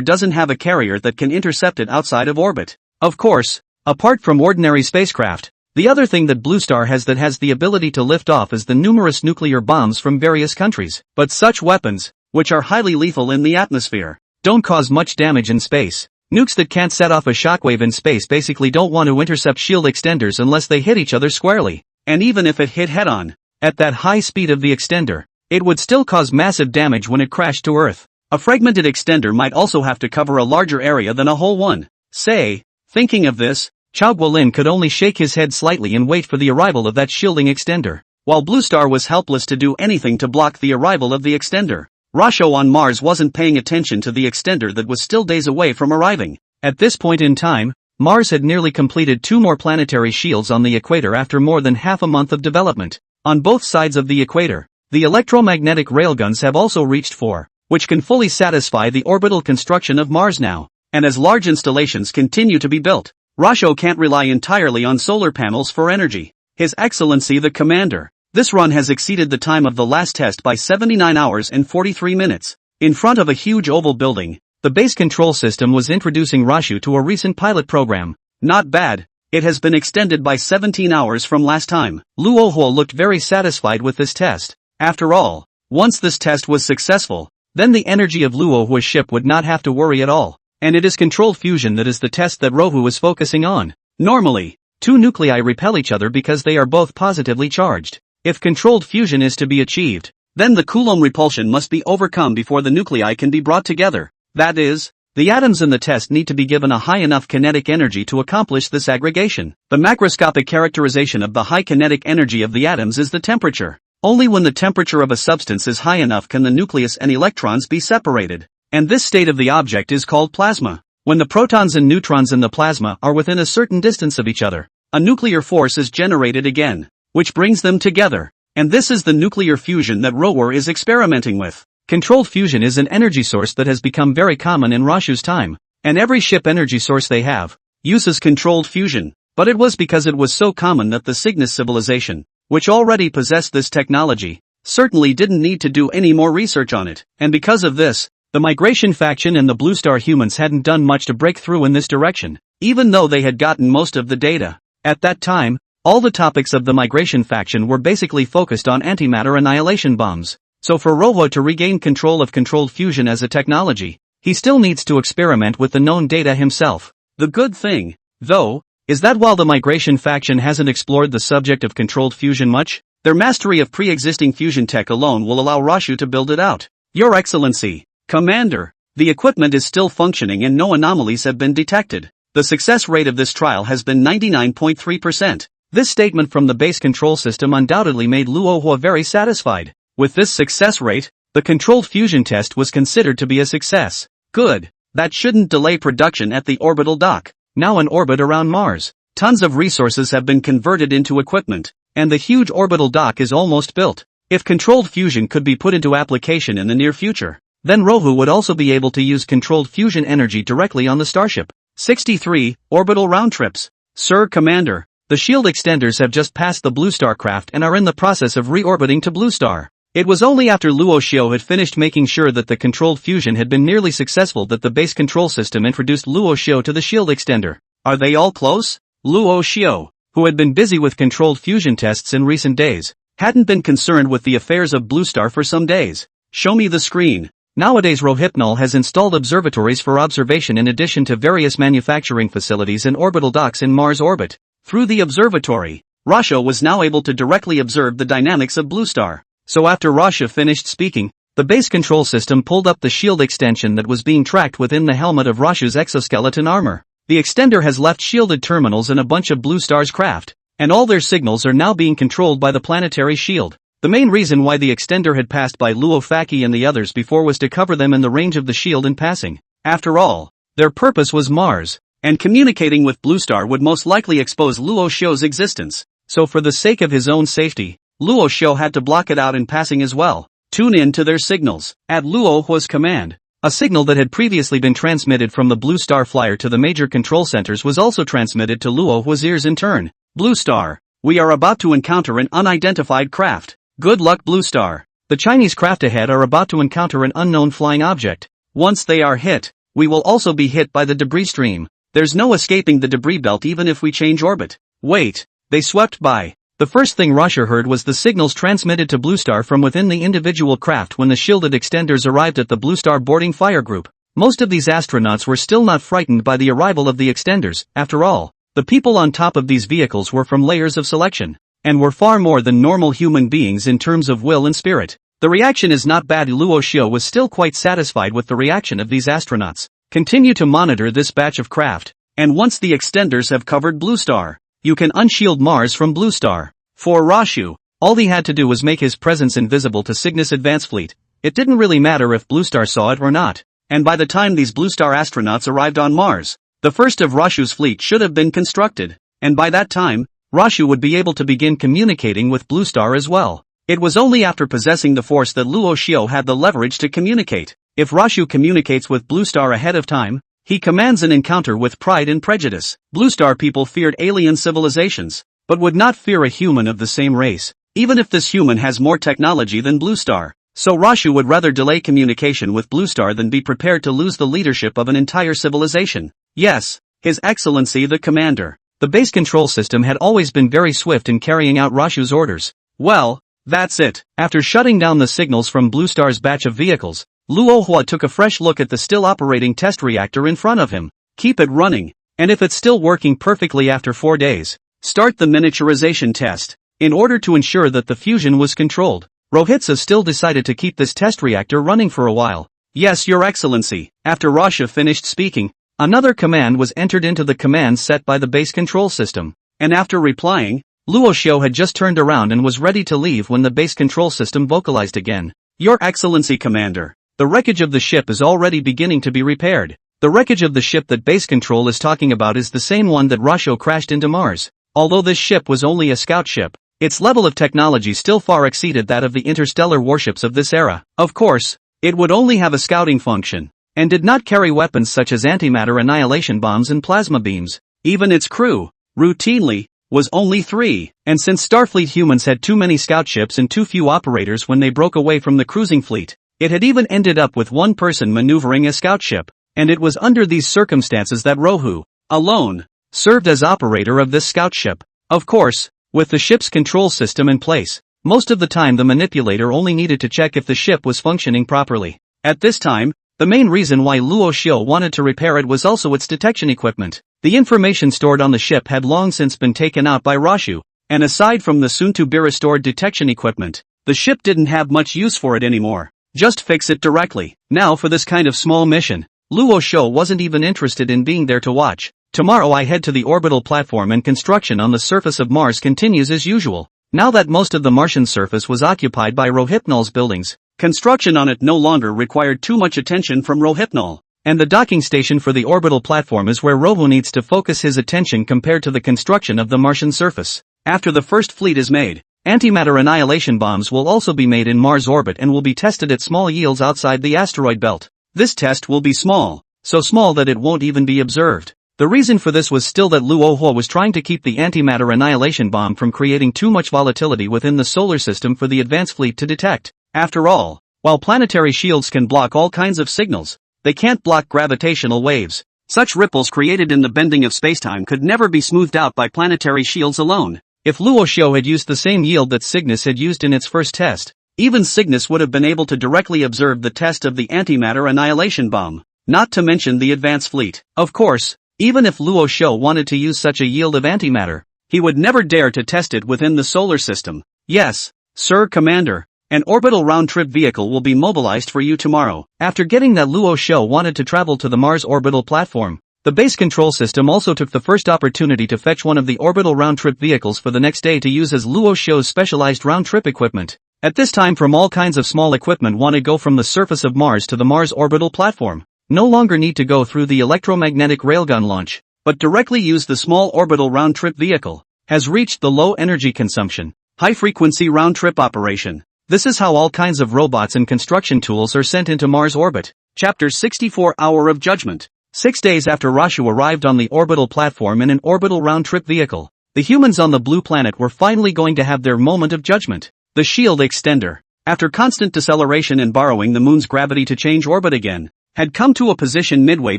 doesn't have a carrier that can intercept it outside of orbit. Of course, apart from ordinary spacecraft, the other thing that Blue Star has that has the ability to lift off is the numerous nuclear bombs from various countries. But such weapons, which are highly lethal in the atmosphere, don't cause much damage in space. Nukes that can't set off a shockwave in space basically don't want to intercept shield extenders unless they hit each other squarely. And even if it hit head-on, at that high speed of the extender, it would still cause massive damage when it crashed to Earth. A fragmented extender might also have to cover a larger area than a whole one. Say, thinking of this, Chao Guolin could only shake his head slightly and wait for the arrival of that shielding extender. While Blue Star was helpless to do anything to block the arrival of the extender, Rasho on Mars wasn't paying attention to the extender that was still days away from arriving. At this point in time, Mars had nearly completed 2 more planetary shields on the equator after more than half a month of development. On both sides of the equator, the electromagnetic railguns have also reached 4, which can fully satisfy the orbital construction of Mars now. And as large installations continue to be built, Rasho can't rely entirely on solar panels for energy. His Excellency the Commander, this run has exceeded the time of the last test by 79 hours and 43 minutes. In front of a huge oval building, the base control system was introducing Rashu to a recent pilot program. Not bad. It has been extended by 17 hours from last time. Luo Huo looked very satisfied with this test. After all, once this test was successful, then the energy of Luo Huo's ship would not have to worry at all. And it is controlled fusion that is the test that Rohu is focusing on. Normally, 2 nuclei repel each other because they are both positively charged. If controlled fusion is to be achieved, then the Coulomb repulsion must be overcome before the nuclei can be brought together. That is, the atoms in the test need to be given a high enough kinetic energy to accomplish this aggregation. The macroscopic characterization of the high kinetic energy of the atoms is the temperature. Only when the temperature of a substance is high enough can the nucleus and electrons be separated. And this state of the object is called plasma. When the protons and neutrons in the plasma are within a certain distance of each other, a nuclear force is generated again, which brings them together. And this is the nuclear fusion that rover is experimenting with. Controlled fusion is an energy source that has become very common in Rashu's time, and every ship energy source they have uses controlled fusion. But it was because it was so common that the Cygnus civilization, which already possessed this technology, certainly didn't need to do any more research on it, and because of this, the migration faction and the Blue Star humans hadn't done much to break through in this direction, even though they had gotten most of the data. At that time, all the topics of the migration faction were basically focused on antimatter annihilation bombs. So for Rojo to regain control of controlled fusion as a technology, he still needs to experiment with the known data himself. The good thing, though, is that while the migration faction hasn't explored the subject of controlled fusion much, their mastery of pre-existing fusion tech alone will allow Rashu to build it out. Your Excellency, Commander, the equipment is still functioning and no anomalies have been detected. The success rate of this trial has been 99.3%. This statement from the base control system undoubtedly made Luo Hua very satisfied. With this success rate, the controlled fusion test was considered to be a success. Good. That shouldn't delay production at the orbital dock. Now in orbit around Mars, tons of resources have been converted into equipment, and the huge orbital dock is almost built. If controlled fusion could be put into application in the near future, then Rohu would also be able to use controlled fusion energy directly on the starship. 63. Orbital round trips. Sir Commander, the shield extenders have just passed the Blue Star craft and are in the process of reorbiting to Blue Star. It was only after Luo Xiao had finished making sure that the controlled fusion had been nearly successful that the base control system introduced Luo Xiao to the shield extender. Are they all close? Luo Xiao, who had been busy with controlled fusion tests in recent days, hadn't been concerned with the affairs of Blue Star for some days. Show me the screen. Nowadays Rohypnol has installed observatories for observation in addition to various manufacturing facilities and orbital docks in Mars orbit. Through the observatory, Rasha was now able to directly observe the dynamics of Blue Star. So after Rasha finished speaking, the base control system pulled up the shield extension that was being tracked within the helmet of Rasha's exoskeleton armor. The extender has left shielded terminals in a bunch of Blue Star's craft, and all their signals are now being controlled by the planetary shield. The main reason why the extender had passed by Luo Faki and the others before was to cover them in the range of the shield in passing. After all, their purpose was Mars, and communicating with Blue Star would most likely expose Luo Xiao's existence. So for the sake of his own safety, Luo Xiao had to block it out in passing as well. Tune in to their signals. At Luo Hua's command, a signal that had previously been transmitted from the Blue Star flyer to the major control centers was also transmitted to Luo Hua's ears in turn. Blue Star, we are about to encounter an unidentified craft. Good luck, Blue Star. The Chinese craft ahead are about to encounter an unknown flying object. Once they are hit, we will also be hit by the debris stream. There's no escaping the debris belt even if we change orbit. Wait, they swept by. The first thing Rasha heard was the signals transmitted to Blue Star from within the individual craft when the shielded extenders arrived at the Blue Star boarding fire group. Most of these astronauts were still not frightened by the arrival of the extenders. After all, the people on top of these vehicles were from layers of selection, and were far more than normal human beings in terms of will and spirit. The reaction is not bad. Luo Xiao was still quite satisfied with the reaction of these astronauts. Continue to monitor this batch of craft, and once the extenders have covered Blue Star, you can unshield Mars from Blue Star. For Rashu, all he had to do was make his presence invisible to Cygnus Advance Fleet. It didn't really matter if Blue Star saw it or not. And by the time these Blue Star astronauts arrived on Mars, the first of Rashu's fleet should have been constructed. And by that time, Rashu would be able to begin communicating with Blue Star as well. It was only after possessing the force that Luo Xiao had the leverage to communicate. If Rashu communicates with Blue Star ahead of time, he commands an encounter with pride and prejudice. Blue Star people feared alien civilizations, but would not fear a human of the same race, even if this human has more technology than Blue Star. So Rashu would rather delay communication with Blue Star than be prepared to lose the leadership of an entire civilization. Yes, His Excellency the Commander. The base control system had always been very swift in carrying out Rashu's orders. Well, that's it. After shutting down the signals from Blue Star's batch of vehicles, Luo Hua took a fresh look at the still operating test reactor in front of him. Keep it running, and if it's still working perfectly after 4 days, start the miniaturization test. In order to ensure that the fusion was controlled, Rohitsa still decided to keep this test reactor running for a while. Yes, Your Excellency. After Rasha finished speaking, another command was entered into the commands set by the base control system, and after replying, Luo Xiu had just turned around and was ready to leave when the base control system vocalized again. Your Excellency Commander, the wreckage of the ship is already beginning to be repaired. The wreckage of the ship that base control is talking about is the same one that Rasho crashed into Mars. Although this ship was only a scout ship, its level of technology still far exceeded that of the interstellar warships of this era. Of course, it would only have a scouting function, and did not carry weapons such as antimatter annihilation bombs and plasma beams. Even its crew, routinely, was only 3, and since Starfleet humans had too many scout ships and too few operators when they broke away from the cruising fleet, it had even ended up with one person maneuvering a scout ship, and it was under these circumstances that Rohu, alone, served as operator of this scout ship. Of course, with the ship's control system in place, most of the time the manipulator only needed to check if the ship was functioning properly. At this time, the main reason why Luo Xiu wanted to repair it was also its detection equipment. The information stored on the ship had long since been taken out by Rashu, and aside from the soon-to-be restored detection equipment, the ship didn't have much use for it anymore. Just fix it directly. Now for this kind of small mission, Luo Xiu wasn't even interested in being there to watch. Tomorrow I head to the orbital platform and construction on the surface of Mars continues as usual. Now that most of the Martian surface was occupied by Rohypnol's buildings, construction on it no longer required too much attention from Rohypnol. And the docking station for the orbital platform is where Rohu needs to focus his attention compared to the construction of the Martian surface. After the first fleet is made, antimatter annihilation bombs will also be made in Mars orbit and will be tested at small yields outside the asteroid belt. This test will be small, so small that it won't even be observed. The reason for this was still that Luo Hua was trying to keep the antimatter annihilation bomb from creating too much volatility within the solar system for the advanced fleet to detect. After all, while planetary shields can block all kinds of signals, they can't block gravitational waves. Such ripples created in the bending of spacetime could never be smoothed out by planetary shields alone. If Luo Xiu had used the same yield that Cygnus had used in its first test, even Cygnus would have been able to directly observe the test of the antimatter annihilation bomb, not to mention the advanced fleet. Of course, even if Luo Xiu wanted to use such a yield of antimatter, he would never dare to test it within the solar system. Yes, Sir Commander. An orbital round-trip vehicle will be mobilized for you tomorrow. After getting that Luo Xiu wanted to travel to the Mars orbital platform, the base control system also took the first opportunity to fetch one of the orbital round-trip vehicles for the next day to use as Luo Xiu's specialized round-trip equipment. At this time all kinds of small equipment want to go from the surface of Mars to the Mars orbital platform. No longer need to go through the electromagnetic railgun launch, but directly use the small orbital round-trip vehicle. Has reached the low energy consumption, high-frequency round-trip operation. This is how all kinds of robots and construction tools are sent into Mars orbit. Chapter 64 Hour of Judgment. 6 days after Rashu arrived on the orbital platform in an orbital round-trip vehicle, the humans on the blue planet were finally going to have their moment of judgment. The shield extender, after constant deceleration and borrowing the moon's gravity to change orbit again, had come to a position midway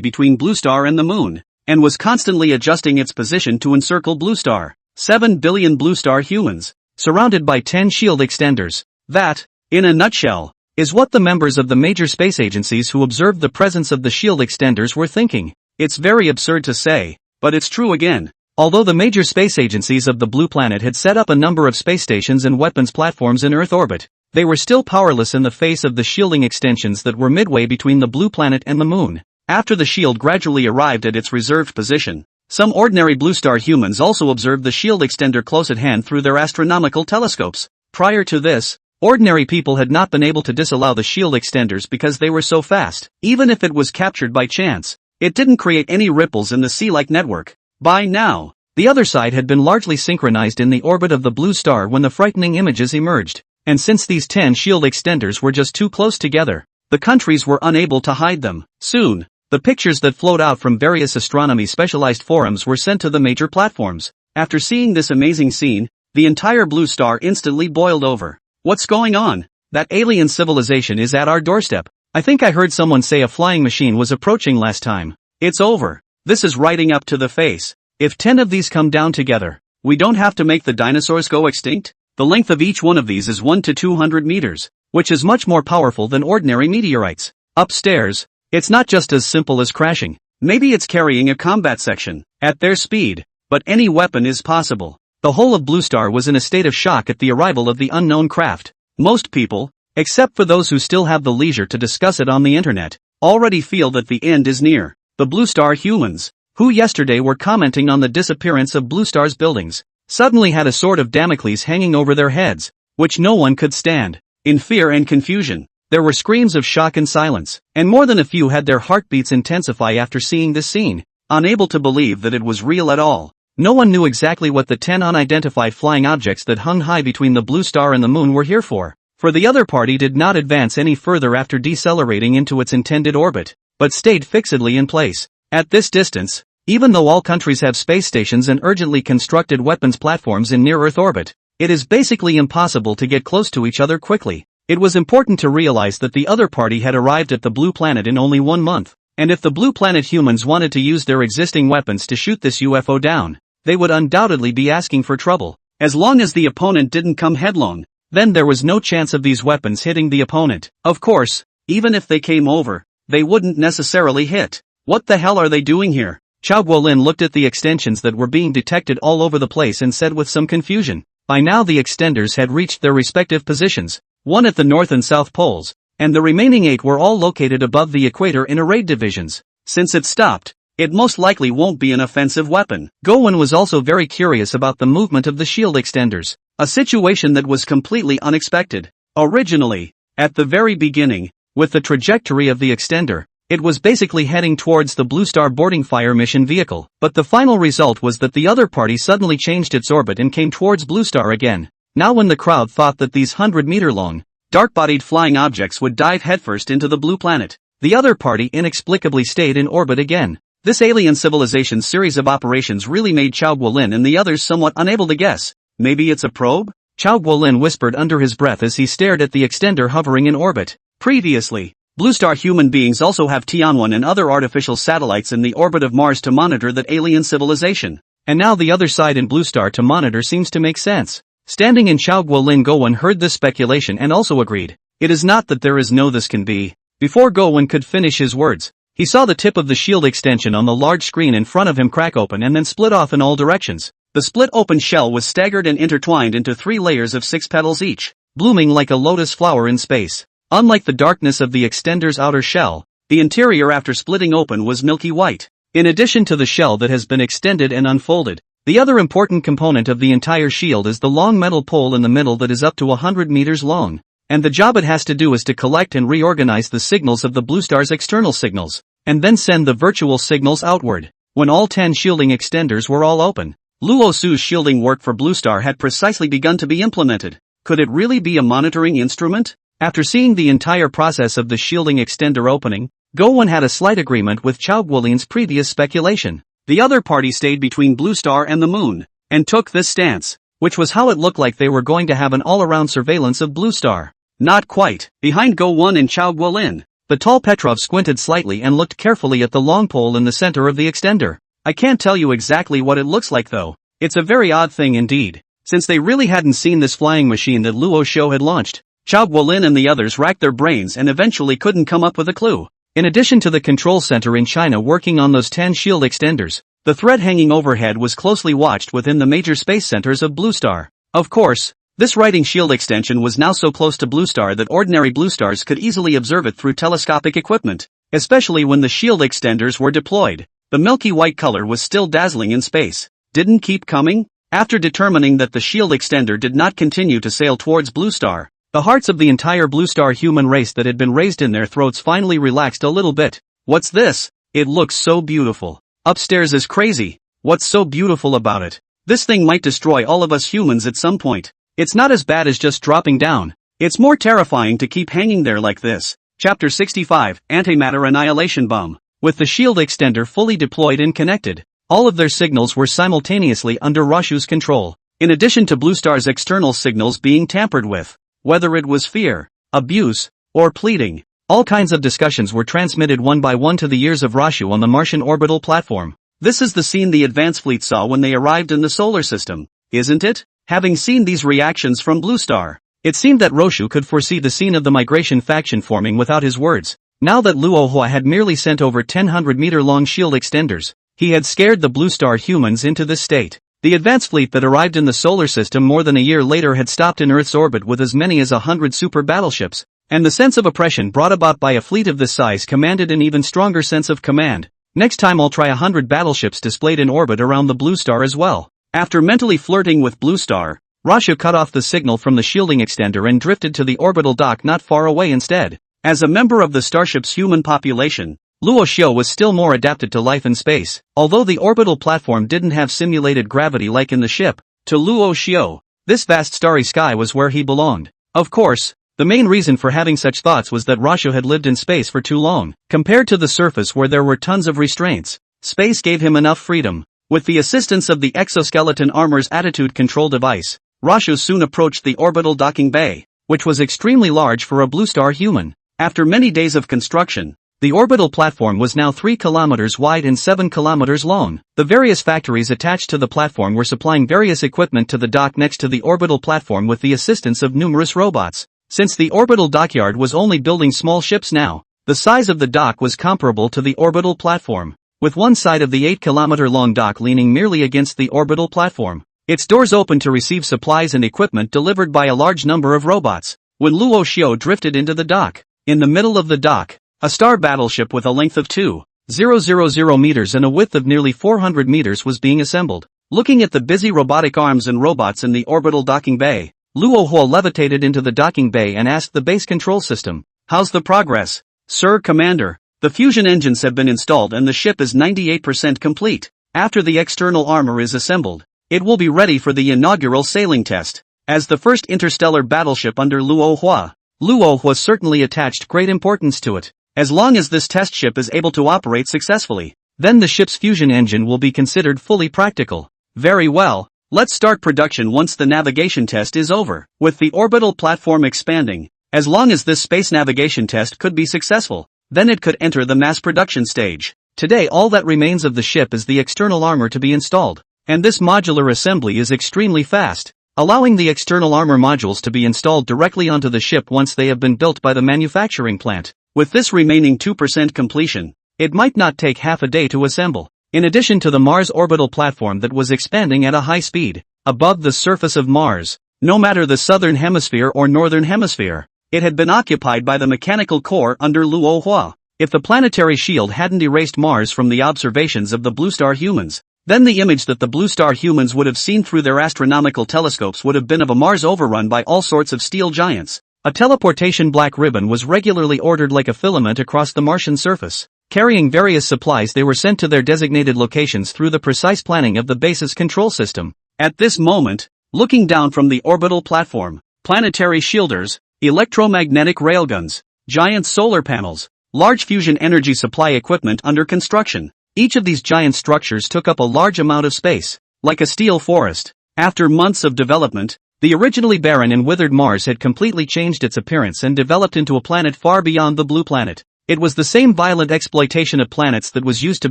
between Blue Star and the moon, and was constantly adjusting its position to encircle Blue Star. 7 billion Blue Star humans, surrounded by 10 shield extenders. That, in a nutshell, is what the members of the major space agencies who observed the presence of the shield extenders were thinking. It's very absurd to say, but it's true again. Although the major space agencies of the Blue Planet had set up a number of space stations and weapons platforms in Earth orbit, they were still powerless in the face of the shielding extensions that were midway between the Blue Planet and the Moon. After the shield gradually arrived at its reserved position, some ordinary Blue Star humans also observed the shield extender close at hand through their astronomical telescopes. Prior to this, ordinary people had not been able to disallow the shield extenders because they were so fast. Even if it was captured by chance, it didn't create any ripples in the sea-like network. By now, the other side had been largely synchronized in the orbit of the Blue Star when the frightening images emerged. And since these 10 shield extenders were just too close together, the countries were unable to hide them. Soon, the pictures that flowed out from various astronomy-specialized forums were sent to the major platforms. After seeing this amazing scene, the entire Blue Star instantly boiled over. What's going on? That alien civilization is at our doorstep. I think I heard someone say a flying machine was approaching last time. It's over. This is riding up to the face. If 10 of these come down together, we don't have to make the dinosaurs go extinct? The length of each one of these is 1 to 200 meters, which is much more powerful than ordinary meteorites. Upstairs, it's not just as simple as crashing. Maybe it's carrying a combat section. At their speed, but any weapon is possible. The whole of Blue Star was in a state of shock at the arrival of the unknown craft. Most people, except for those who still have the leisure to discuss it on the internet, already feel that the end is near. The Blue Star humans, who yesterday were commenting on the disappearance of Blue Star's buildings, suddenly had a sword of Damocles hanging over their heads, which no one could stand. In fear and confusion, there were screams of shock and silence, and more than a few had their heartbeats intensify after seeing this scene, unable to believe that it was real at all. No one knew exactly what the 10 unidentified flying objects that hung high between the blue star and the moon were here for the other party did not advance any further after decelerating into its intended orbit, but stayed fixedly in place. At this distance, even though all countries have space stations and urgently constructed weapons platforms in near-Earth orbit, it is basically impossible to get close to each other quickly. It was important to realize that the other party had arrived at the blue planet in only 1 month, and if the blue planet humans wanted to use their existing weapons to shoot this UFO down, they would undoubtedly be asking for trouble. As long as the opponent didn't come headlong, then there was no chance of these weapons hitting the opponent. Of course, even if they came over, they wouldn't necessarily hit. What the hell are they doing here? Chao Guolin looked at the extensions that were being detected all over the place and said with some confusion. By now the extenders had reached their respective positions, one at the north and south poles, and the remaining 8 were all located above the equator in arrayed divisions. Since it stopped, it most likely won't be an offensive weapon. Gowon was also very curious about the movement of the shield extenders, a situation that was completely unexpected. Originally, at the very beginning, with the trajectory of the extender, it was basically heading towards the Blue Star boarding fire mission vehicle, but the final result was that the other party suddenly changed its orbit and came towards Blue Star again. Now when the crowd thought that these 100-meter-long, dark-bodied flying objects would dive headfirst into the blue planet, the other party inexplicably stayed in orbit again. This alien civilization's series of operations really made Chao Guolin and the others somewhat unable to guess. Maybe it's a probe? Chao Guolin whispered under his breath as he stared at the extender hovering in orbit. Previously, Blue Star human beings also have Tianwen and other artificial satellites in the orbit of Mars to monitor that alien civilization. And now the other side in Blue Star to monitor seems to make sense. Standing in Chao Guolin, Gowon heard this speculation and also agreed. It is not that there is no this can be. Before Gowon could finish his words, he saw the tip of the shield extension on the large screen in front of him crack open and then split off in all directions. The split open shell was staggered and intertwined into 3 layers of 6 petals each, blooming like a lotus flower in space. Unlike the darkness of the extender's outer shell, the interior after splitting open was milky white. In addition to the shell that has been extended and unfolded, the other important component of the entire shield is the long metal pole in the middle that is up to 100 meters long, and the job it has to do is to collect and reorganize the signals of the Blue Star's external signals, and then send the virtual signals outward. When all 10 shielding extenders were all open, Luo Su's shielding work for Blue Star had precisely begun to be implemented. Could it really be a monitoring instrument? After seeing the entire process of the shielding extender opening, Gowon had a slight agreement with Chao Guolin's previous speculation. The other party stayed between Blue Star and the moon, and took this stance, which was how it looked like they were going to have an all-around surveillance of Blue Star. Not quite. Behind Gowon and Chao Guolin, the tall Petrov squinted slightly and looked carefully at the long pole in the center of the extender. I can't tell you exactly what it looks like though. It's a very odd thing indeed. Since they really hadn't seen this flying machine that Luo Shou had launched, Chao Guolin and the others racked their brains and eventually couldn't come up with a clue. In addition to the control center in China working on those 10 shield extenders, the thread hanging overhead was closely watched within the major space centers of Blue Star. Of course, this writing shield extension was now so close to Blue Star that ordinary Blue Stars could easily observe it through telescopic equipment, especially when the shield extenders were deployed. The milky white color was still dazzling in space. Didn't keep coming? After determining that the shield extender did not continue to sail towards Blue Star, the hearts of the entire Blue Star human race that had been raised in their throats finally relaxed a little bit. What's this? It looks so beautiful. Upstairs is crazy. What's so beautiful about it? This thing might destroy all of us humans at some point. It's not as bad as just dropping down. It's more terrifying to keep hanging there like this. Chapter 65, Antimatter Annihilation Bomb. With the shield extender fully deployed and connected, all of their signals were simultaneously under Roshu's control, in addition to Blue Star's external signals being tampered with. Whether it was fear, abuse, or pleading, all kinds of discussions were transmitted one by one to the ears of Roshu on the Martian orbital platform. This is the scene the advance fleet saw when they arrived in the solar system, isn't it? Having seen these reactions from Blue Star, it seemed that Roshu could foresee the scene of the migration faction forming without his words. Now that Luo Hua had merely sent over 10 100-meter-long shield extenders, he had scared the Blue Star humans into this state. The advance fleet that arrived in the solar system more than a year later had stopped in Earth's orbit with as many as 100 super battleships, and the sense of oppression brought about by a fleet of this size commanded an even stronger sense of command. Next time I'll try 100 battleships displayed in orbit around the Blue Star as well. After mentally flirting with Blue Star, Rashu cut off the signal from the shielding extender and drifted to the orbital dock not far away instead. As a member of the starship's human population, Luo Xiu was still more adapted to life in space. Although the orbital platform didn't have simulated gravity like in the ship, to Luo Xiu, this vast starry sky was where he belonged. Of course, the main reason for having such thoughts was that Rashu had lived in space for too long. Compared to the surface where there were tons of restraints, space gave him enough freedom. With the assistance of the exoskeleton armor's attitude control device, Rashu soon approached the orbital docking bay, which was extremely large for a Blue Star human. After many days of construction, the orbital platform was now 3 kilometers wide and 7 kilometers long. The various factories attached to the platform were supplying various equipment to the dock next to the orbital platform with the assistance of numerous robots. Since the orbital dockyard was only building small ships now, the size of the dock was comparable to the orbital platform, with one side of the 8-kilometer-long dock leaning merely against the orbital platform. Its doors open to receive supplies and equipment delivered by a large number of robots. When Luo Xiu drifted into the dock, in the middle of the dock, a star battleship with a length of 2,000 meters and a width of nearly 400 meters was being assembled. Looking at the busy robotic arms and robots in the orbital docking bay, Luo Hua levitated into the docking bay and asked the base control system, "How's the progress?" "Sir Commander, the fusion engines have been installed and the ship is 98% complete. After the external armor is assembled, it will be ready for the inaugural sailing test." As the first interstellar battleship under Luo Hua certainly attached great importance to it. As long as this test ship is able to operate successfully, then the ship's fusion engine will be considered fully practical. Very well, let's start production once the navigation test is over. With the orbital platform expanding, as long as this space navigation test could be successful, then it could enter the mass production stage. Today all that remains of the ship is the external armor to be installed, and this modular assembly is extremely fast, allowing the external armor modules to be installed directly onto the ship once they have been built by the manufacturing plant. With this remaining 2% completion, it might not take half a day to assemble. In addition to the Mars orbital platform that was expanding at a high speed, above the surface of Mars, no matter the southern hemisphere or northern hemisphere, it had been occupied by the mechanical core under Luo Hua. If the planetary shield hadn't erased Mars from the observations of the Blue Star humans, then the image that the Blue Star humans would have seen through their astronomical telescopes would have been of a Mars overrun by all sorts of steel giants. A teleportation black ribbon was regularly ordered like a filament across the Martian surface. Carrying various supplies, they were sent to their designated locations through the precise planning of the base's control system. At this moment, looking down from the orbital platform, planetary shielders, electromagnetic railguns, giant solar panels, large fusion energy supply equipment under construction. Each of these giant structures took up a large amount of space, like a steel forest. After months of development, the originally barren and withered Mars had completely changed its appearance and developed into a planet far beyond the blue planet. It was the same violent exploitation of planets that was used to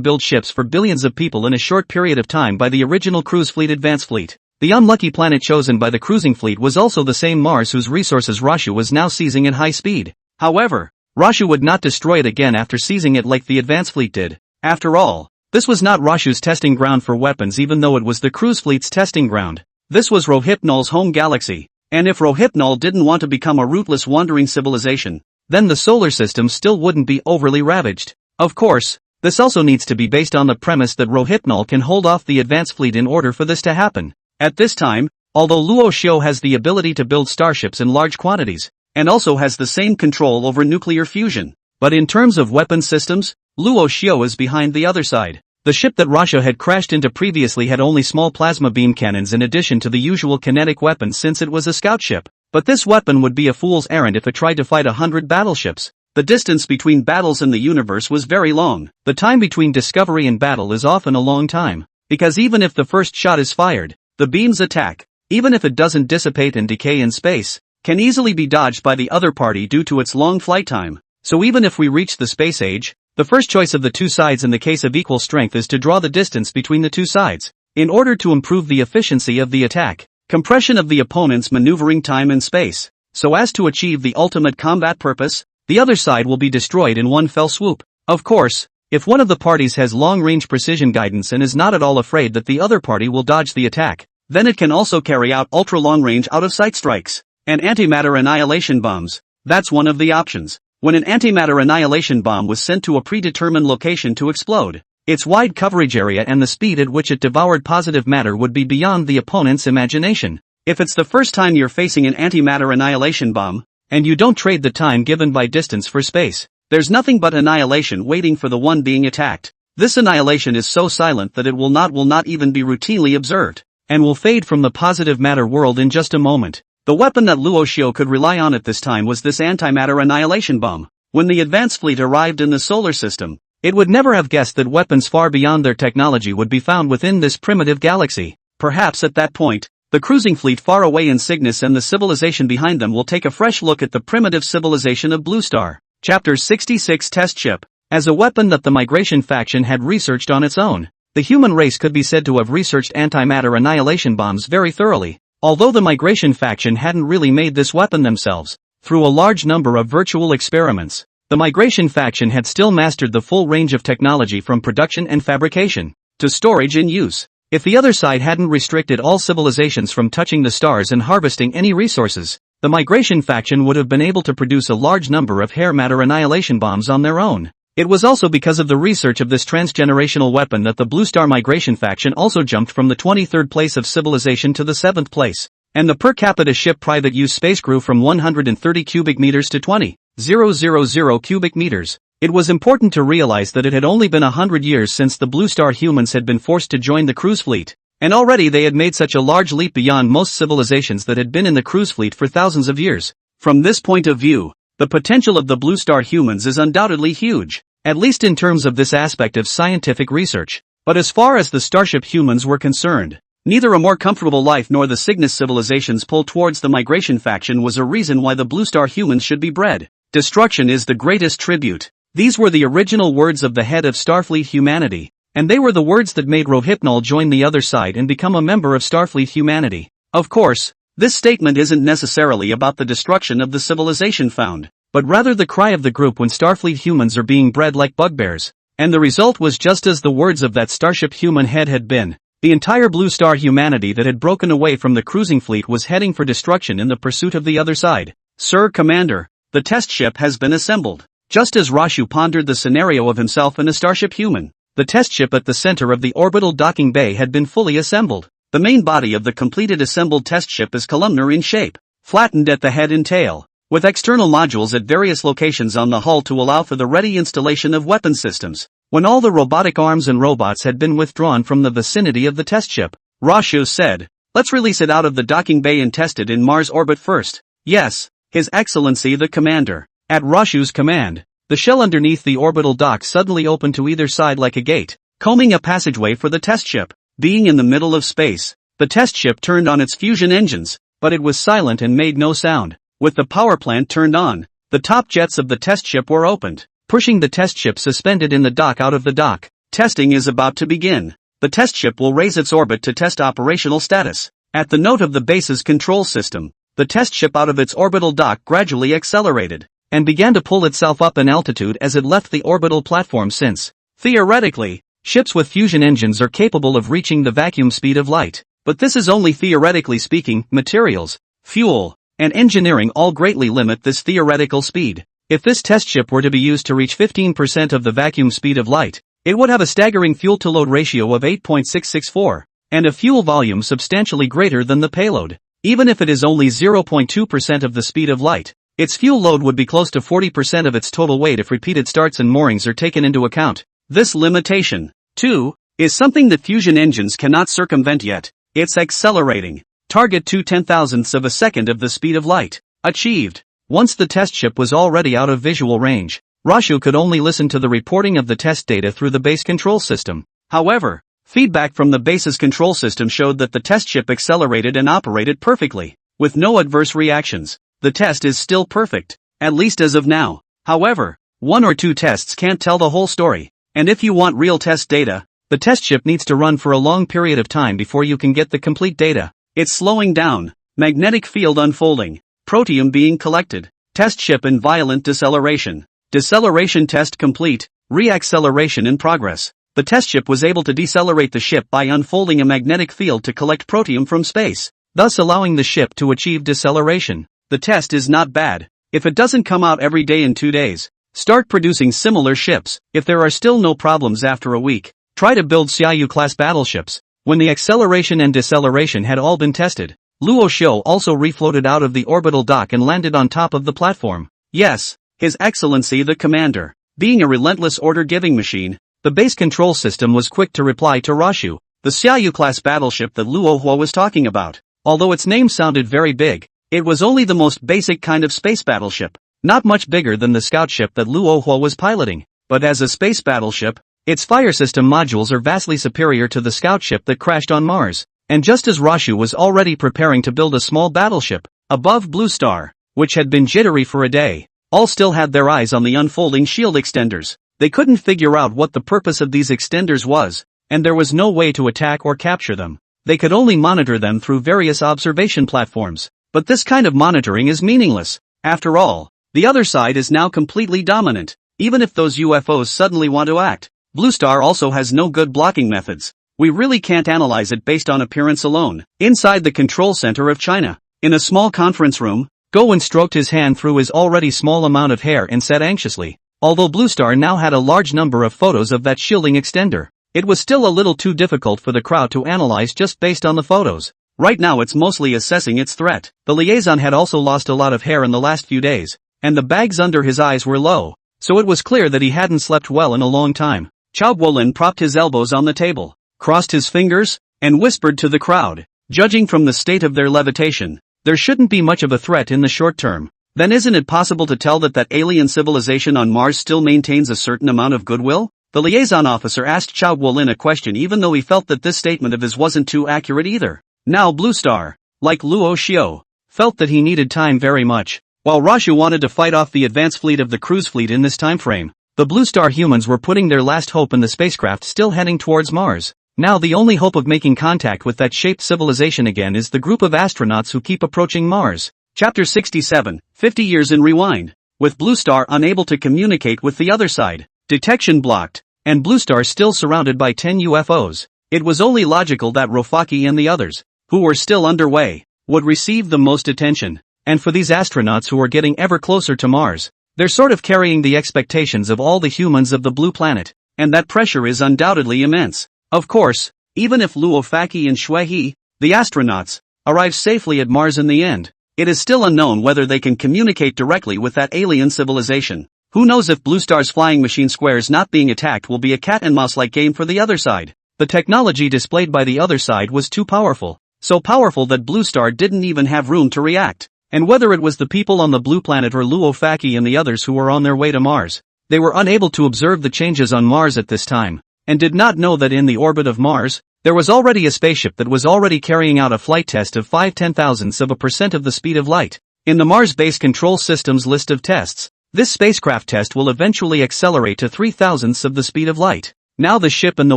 build ships for billions of people in a short period of time by the original cruise fleet Advance Fleet. The unlucky planet chosen by the cruising fleet was also the same Mars whose resources Rashu was now seizing at high speed. However, Rashu would not destroy it again after seizing it like the Advance Fleet did. After all, this was not Rashu's testing ground for weapons, even though it was the cruise fleet's testing ground. This was Rohypnol's home galaxy, and if Rohypnol didn't want to become a rootless wandering civilization, then the solar system still wouldn't be overly ravaged. Of course, this also needs to be based on the premise that Rohypnol can hold off the Advance Fleet in order for this to happen. At this time, although Luo Xiu has the ability to build starships in large quantities, and also has the same control over nuclear fusion, but in terms of weapon systems, Luo Xiu is behind the other side. The ship that Rashu had crashed into previously had only small plasma beam cannons in addition to the usual kinetic weapons since it was a scout ship. But this weapon would be a fool's errand if it tried to fight 100 battleships. The distance between battles in the universe was very long. The time between discovery and battle is often a long time, because even if the first shot is fired, the beam's attack, even if it doesn't dissipate and decay in space, can easily be dodged by the other party due to its long flight time. So even if we reach the space age, the first choice of the two sides in the case of equal strength is to draw the distance between the two sides, in order to improve the efficiency of the attack, compression of the opponent's maneuvering time in space, so as to achieve the ultimate combat purpose. The other side will be destroyed in one fell swoop. Of course, if one of the parties has long-range precision guidance and is not at all afraid that the other party will dodge the attack, then it can also carry out ultra-long-range out-of-sight strikes and antimatter annihilation bombs. That's one of the options. When an antimatter annihilation bomb was sent to a predetermined location to explode, Its wide coverage area and the speed at which it devoured positive matter would be beyond the opponent's imagination. If it's the first time you're facing an antimatter annihilation bomb, and you don't trade the time given by distance for space, there's nothing but annihilation waiting for the one being attacked. This annihilation is so silent that it will not even be routinely observed, and will fade from the positive matter world in just a moment. The weapon that Luo Xiu could rely on at this time was this antimatter annihilation bomb. When the advanced fleet arrived in the solar system, it would never have guessed that weapons far beyond their technology would be found within this primitive galaxy. Perhaps at that point, the cruising fleet far away in Cygnus and the civilization behind them will take a fresh look at the primitive civilization of Blue Star. Chapter 66 Test Ship. As a weapon that the migration faction had researched on its own, the human race could be said to have researched antimatter annihilation bombs very thoroughly. Although the migration faction hadn't really made this weapon themselves, through a large number of virtual experiments, the migration faction had still mastered the full range of technology from production and fabrication to storage and use. If the other side hadn't restricted all civilizations from touching the stars and harvesting any resources, the migration faction would have been able to produce a large number of hair matter annihilation bombs on their own. It was also because of the research of this transgenerational weapon that the Blue Star migration faction also jumped from the 23rd place of civilization to the 7th place, and the per capita ship private use space grew from 130 cubic meters to 20,000 cubic meters. It was important to realize that it had only been 100 years since the Blue Star humans had been forced to join the cruise fleet, and already they had made such a large leap beyond most civilizations that had been in the cruise fleet for thousands of years. From this point of view, the potential of the Blue Star humans is undoubtedly huge, at least in terms of this aspect of scientific research. But as far as the Starship humans were concerned, neither a more comfortable life nor the Cygnus civilization's pull towards the migration faction was a reason why the Blue Star humans should be bred. Destruction is the greatest tribute. These were the original words of the head of Starfleet humanity, and they were the words that made Rohypnol join the other side and become a member of Starfleet humanity. Of course, this statement isn't necessarily about the destruction of the civilization found, but rather the cry of the group when Starfleet humans are being bred like bugbears, and the result was just as the words of that Starship human head had been. The entire Blue Star humanity that had broken away from the cruising fleet was heading for destruction in the pursuit of the other side. Sir Commander, the test ship has been assembled. Just as Rashu pondered the scenario of himself and a Starship human, the test ship at the center of the orbital docking bay had been fully assembled. The main body of the completed assembled test ship is columnar in shape, flattened at the head and tail, with external modules at various locations on the hull to allow for the ready installation of weapon systems. When all the robotic arms and robots had been withdrawn from the vicinity of the test ship, Rashu said, "Let's release it out of the docking bay and test it in Mars orbit first." Yes, His Excellency the Commander. At Rashu's command, the shell underneath the orbital dock suddenly opened to either side like a gate, combing a passageway for the test ship. Being in the middle of space, the test ship turned on its fusion engines, but it was silent and made no sound. With the power plant turned on, the top jets of the test ship were opened, pushing the test ship suspended in the dock out of the dock. Testing is about to begin. The test ship will raise its orbit to test operational status. At the note of the base's control system, the test ship out of its orbital dock gradually accelerated, and began to pull itself up in altitude as it left the orbital platform since, theoretically, ships with fusion engines are capable of reaching the vacuum speed of light. But this is only theoretically speaking. Materials, fuel, and engineering all greatly limit this theoretical speed. If this test ship were to be used to reach 15% of the vacuum speed of light, it would have a staggering fuel-to-load ratio of 8.664, and a fuel volume substantially greater than the payload. Even if it is only 0.2% of the speed of light, its fuel load would be close to 40% of its total weight if repeated starts and moorings are taken into account. This limitation, too, is something that fusion engines cannot circumvent yet. It's accelerating. Target to 10,000ths of a second of the speed of light. Achieved. Once the test ship was already out of visual range, Rashu could only listen to the reporting of the test data through the base control system. However, feedback from the base's control system showed that the test ship accelerated and operated perfectly, with no adverse reactions. The test is still perfect, at least as of now. However, one or two tests can't tell the whole story, and if you want real test data, the test ship needs to run for a long period of time before you can get the complete data. It's slowing down. Magnetic field unfolding. Proteum being collected. Test ship in violent deceleration. Deceleration test complete. Reacceleration in progress. The test ship was able to decelerate the ship by unfolding a magnetic field to collect proteum from space, thus allowing the ship to achieve deceleration. The test is not bad. If it doesn't come out every day in 2 days, Start producing similar ships. If there are still no problems after a week, try to build Xiaoyu-class battleships. When the acceleration and deceleration had all been tested, Luo Xiu also refloated out of the orbital dock and landed on top of the platform. Yes, His Excellency the Commander. Being a relentless order-giving machine, the base control system was quick to reply to Rashu, the Xiaoyu-class battleship that Luo Hua was talking about. Although its name sounded very big, it was only the most basic kind of space battleship, not much bigger than the scout ship that Luo Hua was piloting. But as a space battleship, its fire system modules are vastly superior to the scout ship that crashed on Mars. And just as Rashu was already preparing to build a small battleship, above Blue Star, which had been jittery for a day, all still had their eyes on the unfolding shield extenders. They couldn't figure out what the purpose of these extenders was, and there was no way to attack or capture them. They could only monitor them through various observation platforms. But this kind of monitoring is meaningless. After all, the other side is now completely dominant. Even if those UFOs suddenly want to act, Blue Star also has no good blocking methods. We really can't analyze it based on appearance alone. Inside the control center of China, in a small conference room, Gowen stroked his hand through his already small amount of hair and said anxiously, although Blue Star now had a large number of photos of that shielding extender, it was still a little too difficult for the crowd to analyze just based on the photos. Right now it's mostly assessing its threat. The liaison had also lost a lot of hair in the last few days, and the bags under his eyes were low, so it was clear that he hadn't slept well in a long time. Chao Guolin propped his elbows on the table, crossed his fingers, and whispered to the crowd, judging from the state of their levitation, there shouldn't be much of a threat in the short term. Then isn't it possible to tell that alien civilization on Mars still maintains a certain amount of goodwill? The liaison officer asked Chao Guolin a question even though he felt that this statement of his wasn't too accurate either. Now Blue Star, like Luo Xiu, felt that he needed time very much. While Rashu wanted to fight off the advance fleet of the cruise fleet in this time frame, the Blue Star humans were putting their last hope in the spacecraft still heading towards Mars. Now the only hope of making contact with that shaped civilization again is the group of astronauts who keep approaching Mars. Chapter 67, 50 years in rewind. With Blue Star unable to communicate with the other side, detection blocked, and Blue Star still surrounded by 10 UFOs, it was only logical that Rofaki and the others, who were still underway, would receive the most attention. And for these astronauts who are getting ever closer to Mars, they're sort of carrying the expectations of all the humans of the blue planet, and that pressure is undoubtedly immense. Of course, even if Luo Faki and Shui He, the astronauts, arrive safely at Mars in the end, it is still unknown whether they can communicate directly with that alien civilization. Who knows if Blue Star's flying machine squares not being attacked will be a cat and mouse-like game for the other side. The technology displayed by the other side was too powerful, so powerful that Blue Star didn't even have room to react. And whether it was the people on the blue planet or Luo Faki and the others who were on their way to Mars, they were unable to observe the changes on Mars at this time, and did not know that in the orbit of Mars, there was already a spaceship that was already carrying out a flight test of 0.5% of the speed of light. In the Mars Base Control System's list of tests, this spacecraft test will eventually accelerate to 0.003 of the speed of light. Now the ship in the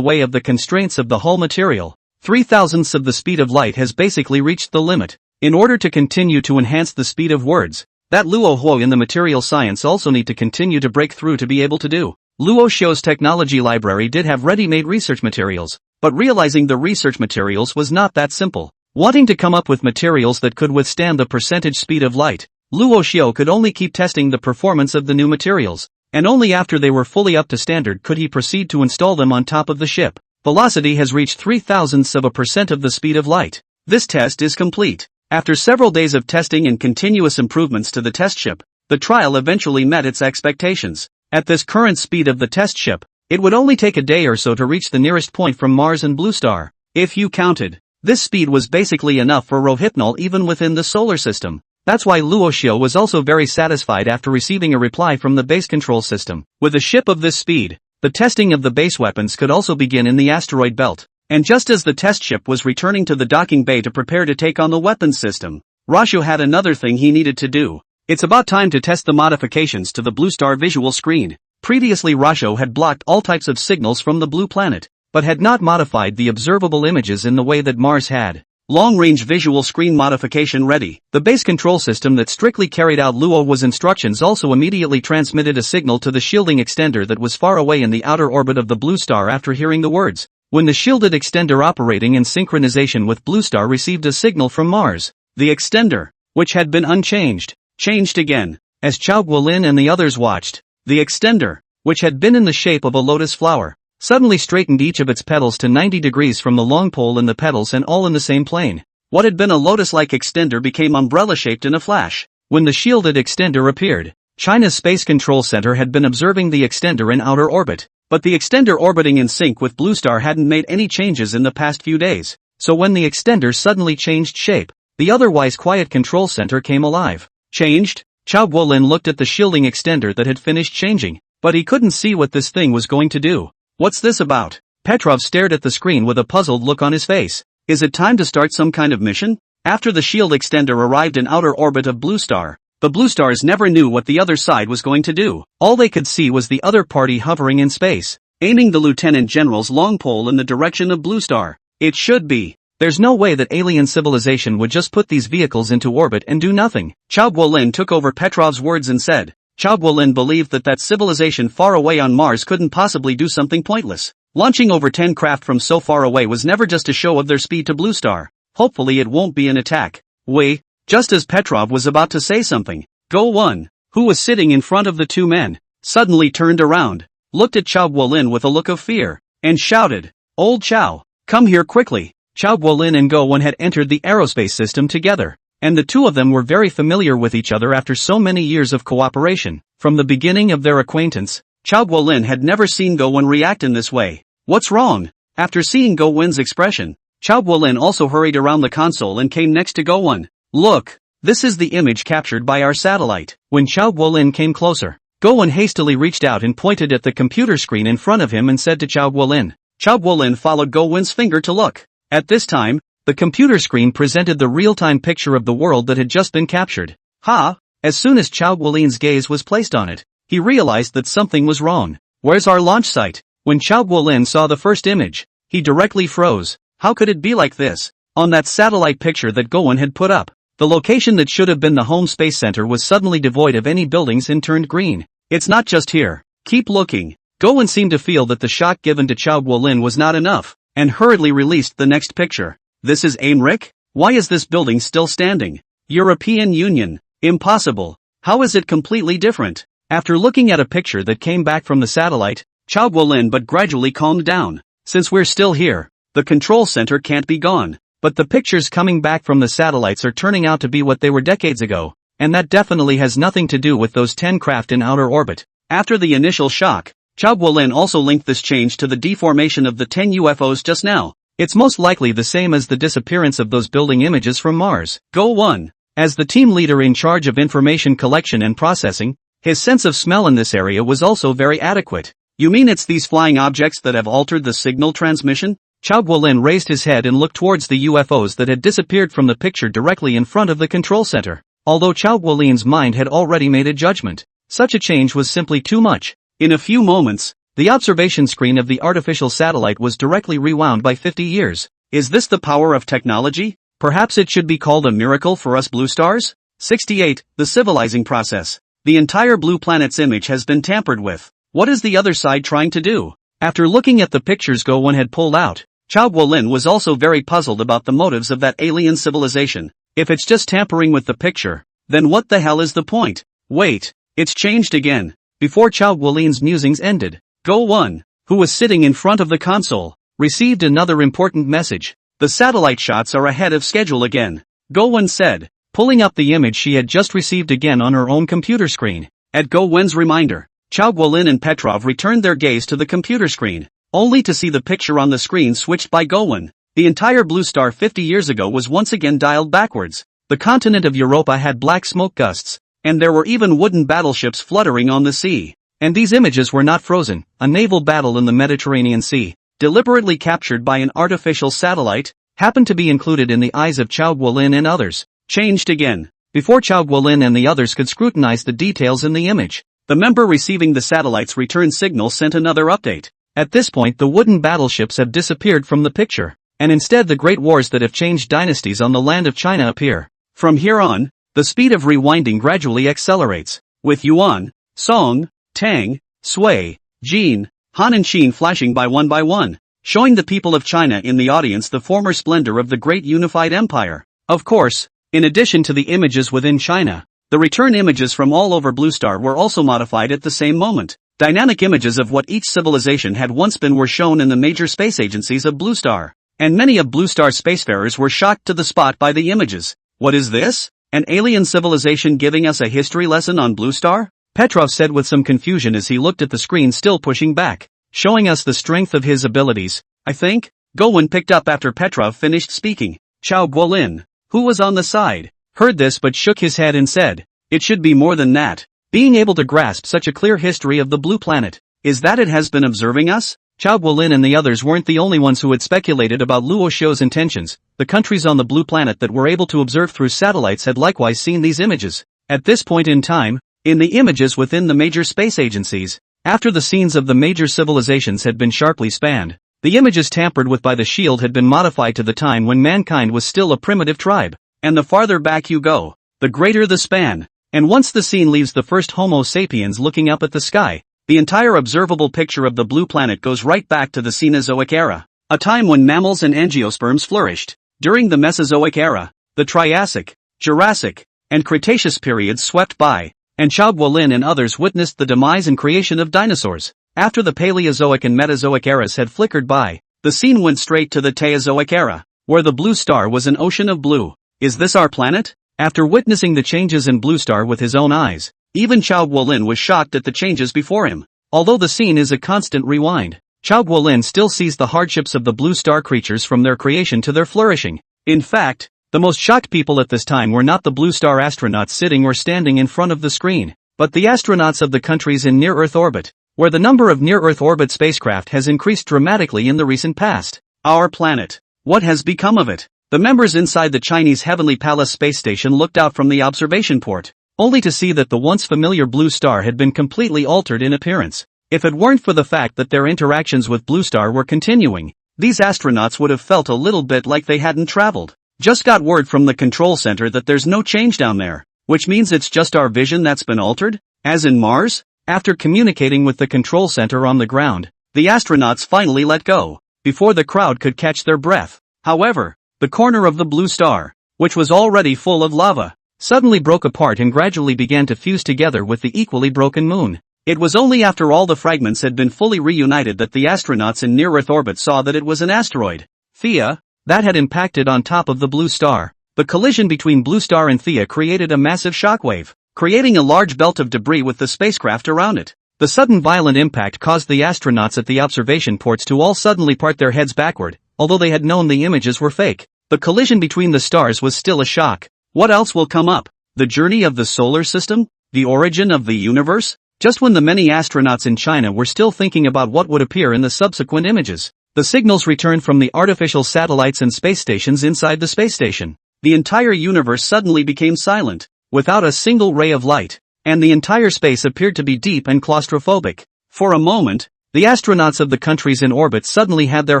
way of the constraints of the hull material, 0.003 of the speed of light has basically reached the limit. In order to continue to enhance the speed of words, that Luo Huo in the material science also need to continue to break through to be able to do. Luo Xiu's technology library did have ready-made research materials, but realizing the research materials was not that simple. Wanting to come up with materials that could withstand the percentage speed of light, Luo Xiu could only keep testing the performance of the new materials, and only after they were fully up to standard could he proceed to install them on top of the ship. Velocity has reached 0.003% of the speed of light. This test is complete. After several days of testing and continuous improvements to the test ship, the trial eventually met its expectations. At this current speed of the test ship, it would only take a day or so to reach the nearest point from Mars and Blue Star. If you counted, this speed was basically enough for Rohypnol even within the solar system. That's why Luo Xiu was also very satisfied after receiving a reply from the base control system. With a ship of this speed, the testing of the base weapons could also begin in the asteroid belt. And just as the test ship was returning to the docking bay to prepare to take on the weapons system, Rashu had another thing he needed to do. It's about time to test the modifications to the Blue Star visual screen. Previously Rashu had blocked all types of signals from the blue planet, but had not modified the observable images in the way that Mars had. Long-range visual screen modification ready. The base control system that strictly carried out Luo Huo's instructions also immediately transmitted a signal to the shielding extender that was far away in the outer orbit of the Blue Star after hearing the words. When the shielded extender operating in synchronization with Blue Star received a signal from Mars, the extender, which had been unchanged, changed again. As Chao Guolin and the others watched, The extender, which had been in the shape of a lotus flower, suddenly straightened each of its petals to 90 degrees from the long pole in the petals and all in the same plane. What had been a lotus-like extender became umbrella-shaped in a flash. When the shielded extender appeared, China's Space Control Center had been observing the extender in outer orbit, but the extender orbiting in sync with Blue Star hadn't made any changes in the past few days. So when the extender suddenly changed shape, the otherwise quiet control center came alive. Changed? Chao Guolin looked at the shielding extender that had finished changing, but he couldn't see what this thing was going to do. What's this about? Petrov stared at the screen with a puzzled look on his face. Is it time to start some kind of mission? After the shield extender arrived in outer orbit of Blue Star, the Blue Stars never knew what the other side was going to do. All they could see was the other party hovering in space, aiming the Lieutenant General's long pole in the direction of Blue Star. It should be. There's no way that alien civilization would just put these vehicles into orbit and do nothing. Chao Guolin took over Petrov's words and said, Chao Guolin believed that civilization far away on Mars couldn't possibly do something pointless. Launching over 10 craft from so far away was never just a show of their speed to Blue Star. Hopefully it won't be an attack. Wait, just as Petrov was about to say something, Go-1, who was sitting in front of the two men, suddenly turned around, looked at Chao Guolin with a look of fear, and shouted, Old Chao, come here quickly. Chao Guolin and Go-1 had entered the aerospace system together, and the two of them were very familiar with each other after so many years of cooperation. From the beginning of their acquaintance, Chao Guolin had never seen Go-1 react in this way. What's wrong? After seeing Go-1's expression, Chao Guolin also hurried around the console and came next to Go-1. Look, this is the image captured by our satellite. When Chao Guolin came closer, Go-1 hastily reached out and pointed at the computer screen in front of him and said to Chao Guolin. Chao Guolin followed Go-1's finger to look. At this time, the computer screen presented the real-time picture of the world that had just been captured. As soon as Chao Guolin's gaze was placed on it, he realized that something was wrong. Where's our launch site? When Chao Guolin saw the first image, he directly froze. How could it be like this? On that satellite picture that Go-1 had put up, the location that should have been the home space center was suddenly devoid of any buildings and turned green. It's not just here. Keep looking. Go-1 seemed to feel that the shock given to Chao Guolin was not enough, and hurriedly released the next picture. This is Aimric? Why is this building still standing? European Union. Impossible. How is it completely different? After looking at a picture that came back from the satellite, Chao Guolin but gradually calmed down. Since we're still here, the control center can't be gone. But the pictures coming back from the satellites are turning out to be what they were decades ago, and that definitely has nothing to do with those 10 craft in outer orbit. After the initial shock, Chao Guolin also linked this change to the deformation of the 10 UFOs just now. It's most likely the same as the disappearance of those building images from Mars. Go-1. As the team leader in charge of information collection and processing, his sense of smell in this area was also very adequate. You mean it's these flying objects that have altered the signal transmission? Chao Guolin raised his head and looked towards the UFOs that had disappeared from the picture directly in front of the control center. Although Chao Guolin's mind had already made a judgment, such a change was simply too much. In a few moments, the observation screen of the artificial satellite was directly rewound by 50 years. Is this the power of technology? Perhaps it should be called a miracle for us blue stars? 68. The civilizing process. The entire blue planet's image has been tampered with. What is the other side trying to do? After looking at the pictures Go-1 had pulled out, Chao Guolin was also very puzzled about the motives of that alien civilization. If it's just tampering with the picture, then what the hell is the point? Wait, it's changed again. Before Chao Guolin's musings ended, Go-1, who was sitting in front of the console, received another important message. The satellite shots are ahead of schedule again. Go-1 said, pulling up the image she had just received again on her own computer screen. At Go-1's reminder, Chao Guolin and Petrov returned their gaze to the computer screen, only to see the picture on the screen switched by Go-1. The entire blue star 50 years ago was once again dialed backwards. The continent of Europa had black smoke gusts, and there were even wooden battleships fluttering on the sea. And these images were not frozen. A naval battle in the Mediterranean Sea, deliberately captured by an artificial satellite, happened to be included in the eyes of Chao Guolin and others. Changed again. Before Chao Guolin and the others could scrutinize the details in the image, the member receiving the satellite's return signal sent another update. At this point the wooden battleships have disappeared from the picture, and instead the great wars that have changed dynasties on the land of China appear. From here on, the speed of rewinding gradually accelerates, with Yuan, Song, Tang, Sui, Jin, Han and Xin flashing by one, showing the people of China in the audience the former splendor of the great unified empire. Of course, in addition to the images within China, The return images from all over Blue Star were also modified at the same moment. Dynamic images of what each civilization had once been were shown in the major space agencies of Blue Star. And many of Blue Star's spacefarers were shocked to the spot by the images. What is this? An alien civilization giving us a history lesson on Blue Star? Petrov said with some confusion as he looked at the screen still pushing back, showing us the strength of his abilities, I think. Gowen picked up after Petrov finished speaking. Chao Guolin, who was on the side, heard this but shook his head and said, it should be more than that. Being able to grasp such a clear history of the blue planet, is that it has been observing us? Chao Guolin and the others weren't the only ones who had speculated about Luo Xiu's intentions. The countries on the blue planet that were able to observe through satellites had likewise seen these images. At this point in time, in the images within the major space agencies, after the scenes of the major civilizations had been sharply spanned, the images tampered with by the shield had been modified to the time when mankind was still a primitive tribe. And the farther back you go, the greater the span. And once the scene leaves the first Homo sapiens looking up at the sky, the entire observable picture of the blue planet goes right back to the Cenozoic era, a time when mammals and angiosperms flourished. During the Mesozoic era, the Triassic, Jurassic, and Cretaceous periods swept by, and Chao Guolin and others witnessed the demise and creation of dinosaurs. After the Paleozoic and Metazoic eras had flickered by, the scene went straight to the Teozoic era, where the blue star was an ocean of blue. Is this our planet? After witnessing the changes in Blue Star with his own eyes, even Chao Guolin was shocked at the changes before him. Although the scene is a constant rewind, Chao Guolin still sees the hardships of the Blue Star creatures from their creation to their flourishing. In fact, the most shocked people at this time were not the Blue Star astronauts sitting or standing in front of the screen, but the astronauts of the countries in near-Earth orbit, where the number of near-Earth orbit spacecraft has increased dramatically in the recent past. Our planet. What has become of it? The members inside the Chinese Heavenly Palace space station looked out from the observation port, only to see that the once familiar Blue Star had been completely altered in appearance. If it weren't for the fact that their interactions with Blue Star were continuing, these astronauts would have felt a little bit like they hadn't traveled. Just got word from the control center that there's no change down there, which means it's just our vision that's been altered? As in Mars? After communicating with the control center on the ground, the astronauts finally let go, before the crowd could catch their breath. However, the corner of the Blue Star, which was already full of lava, suddenly broke apart and gradually began to fuse together with the equally broken moon. It was only after all the fragments had been fully reunited that the astronauts in near-Earth orbit saw that it was an asteroid, Theia, that had impacted on top of the Blue Star. The collision between Blue Star and Theia created a massive shockwave, creating a large belt of debris with the spacecraft around it. The sudden violent impact caused the astronauts at the observation ports to all suddenly part their heads backward, although they had known the images were fake. The collision between the stars was still a shock. What else will come up? The journey of the solar system? The origin of the universe? Just when the many astronauts in China were still thinking about what would appear in the subsequent images, the signals returned from the artificial satellites and space stations inside the space station. The entire universe suddenly became silent, without a single ray of light, and the entire space appeared to be deep and claustrophobic. For a moment, the astronauts of the countries in orbit suddenly had their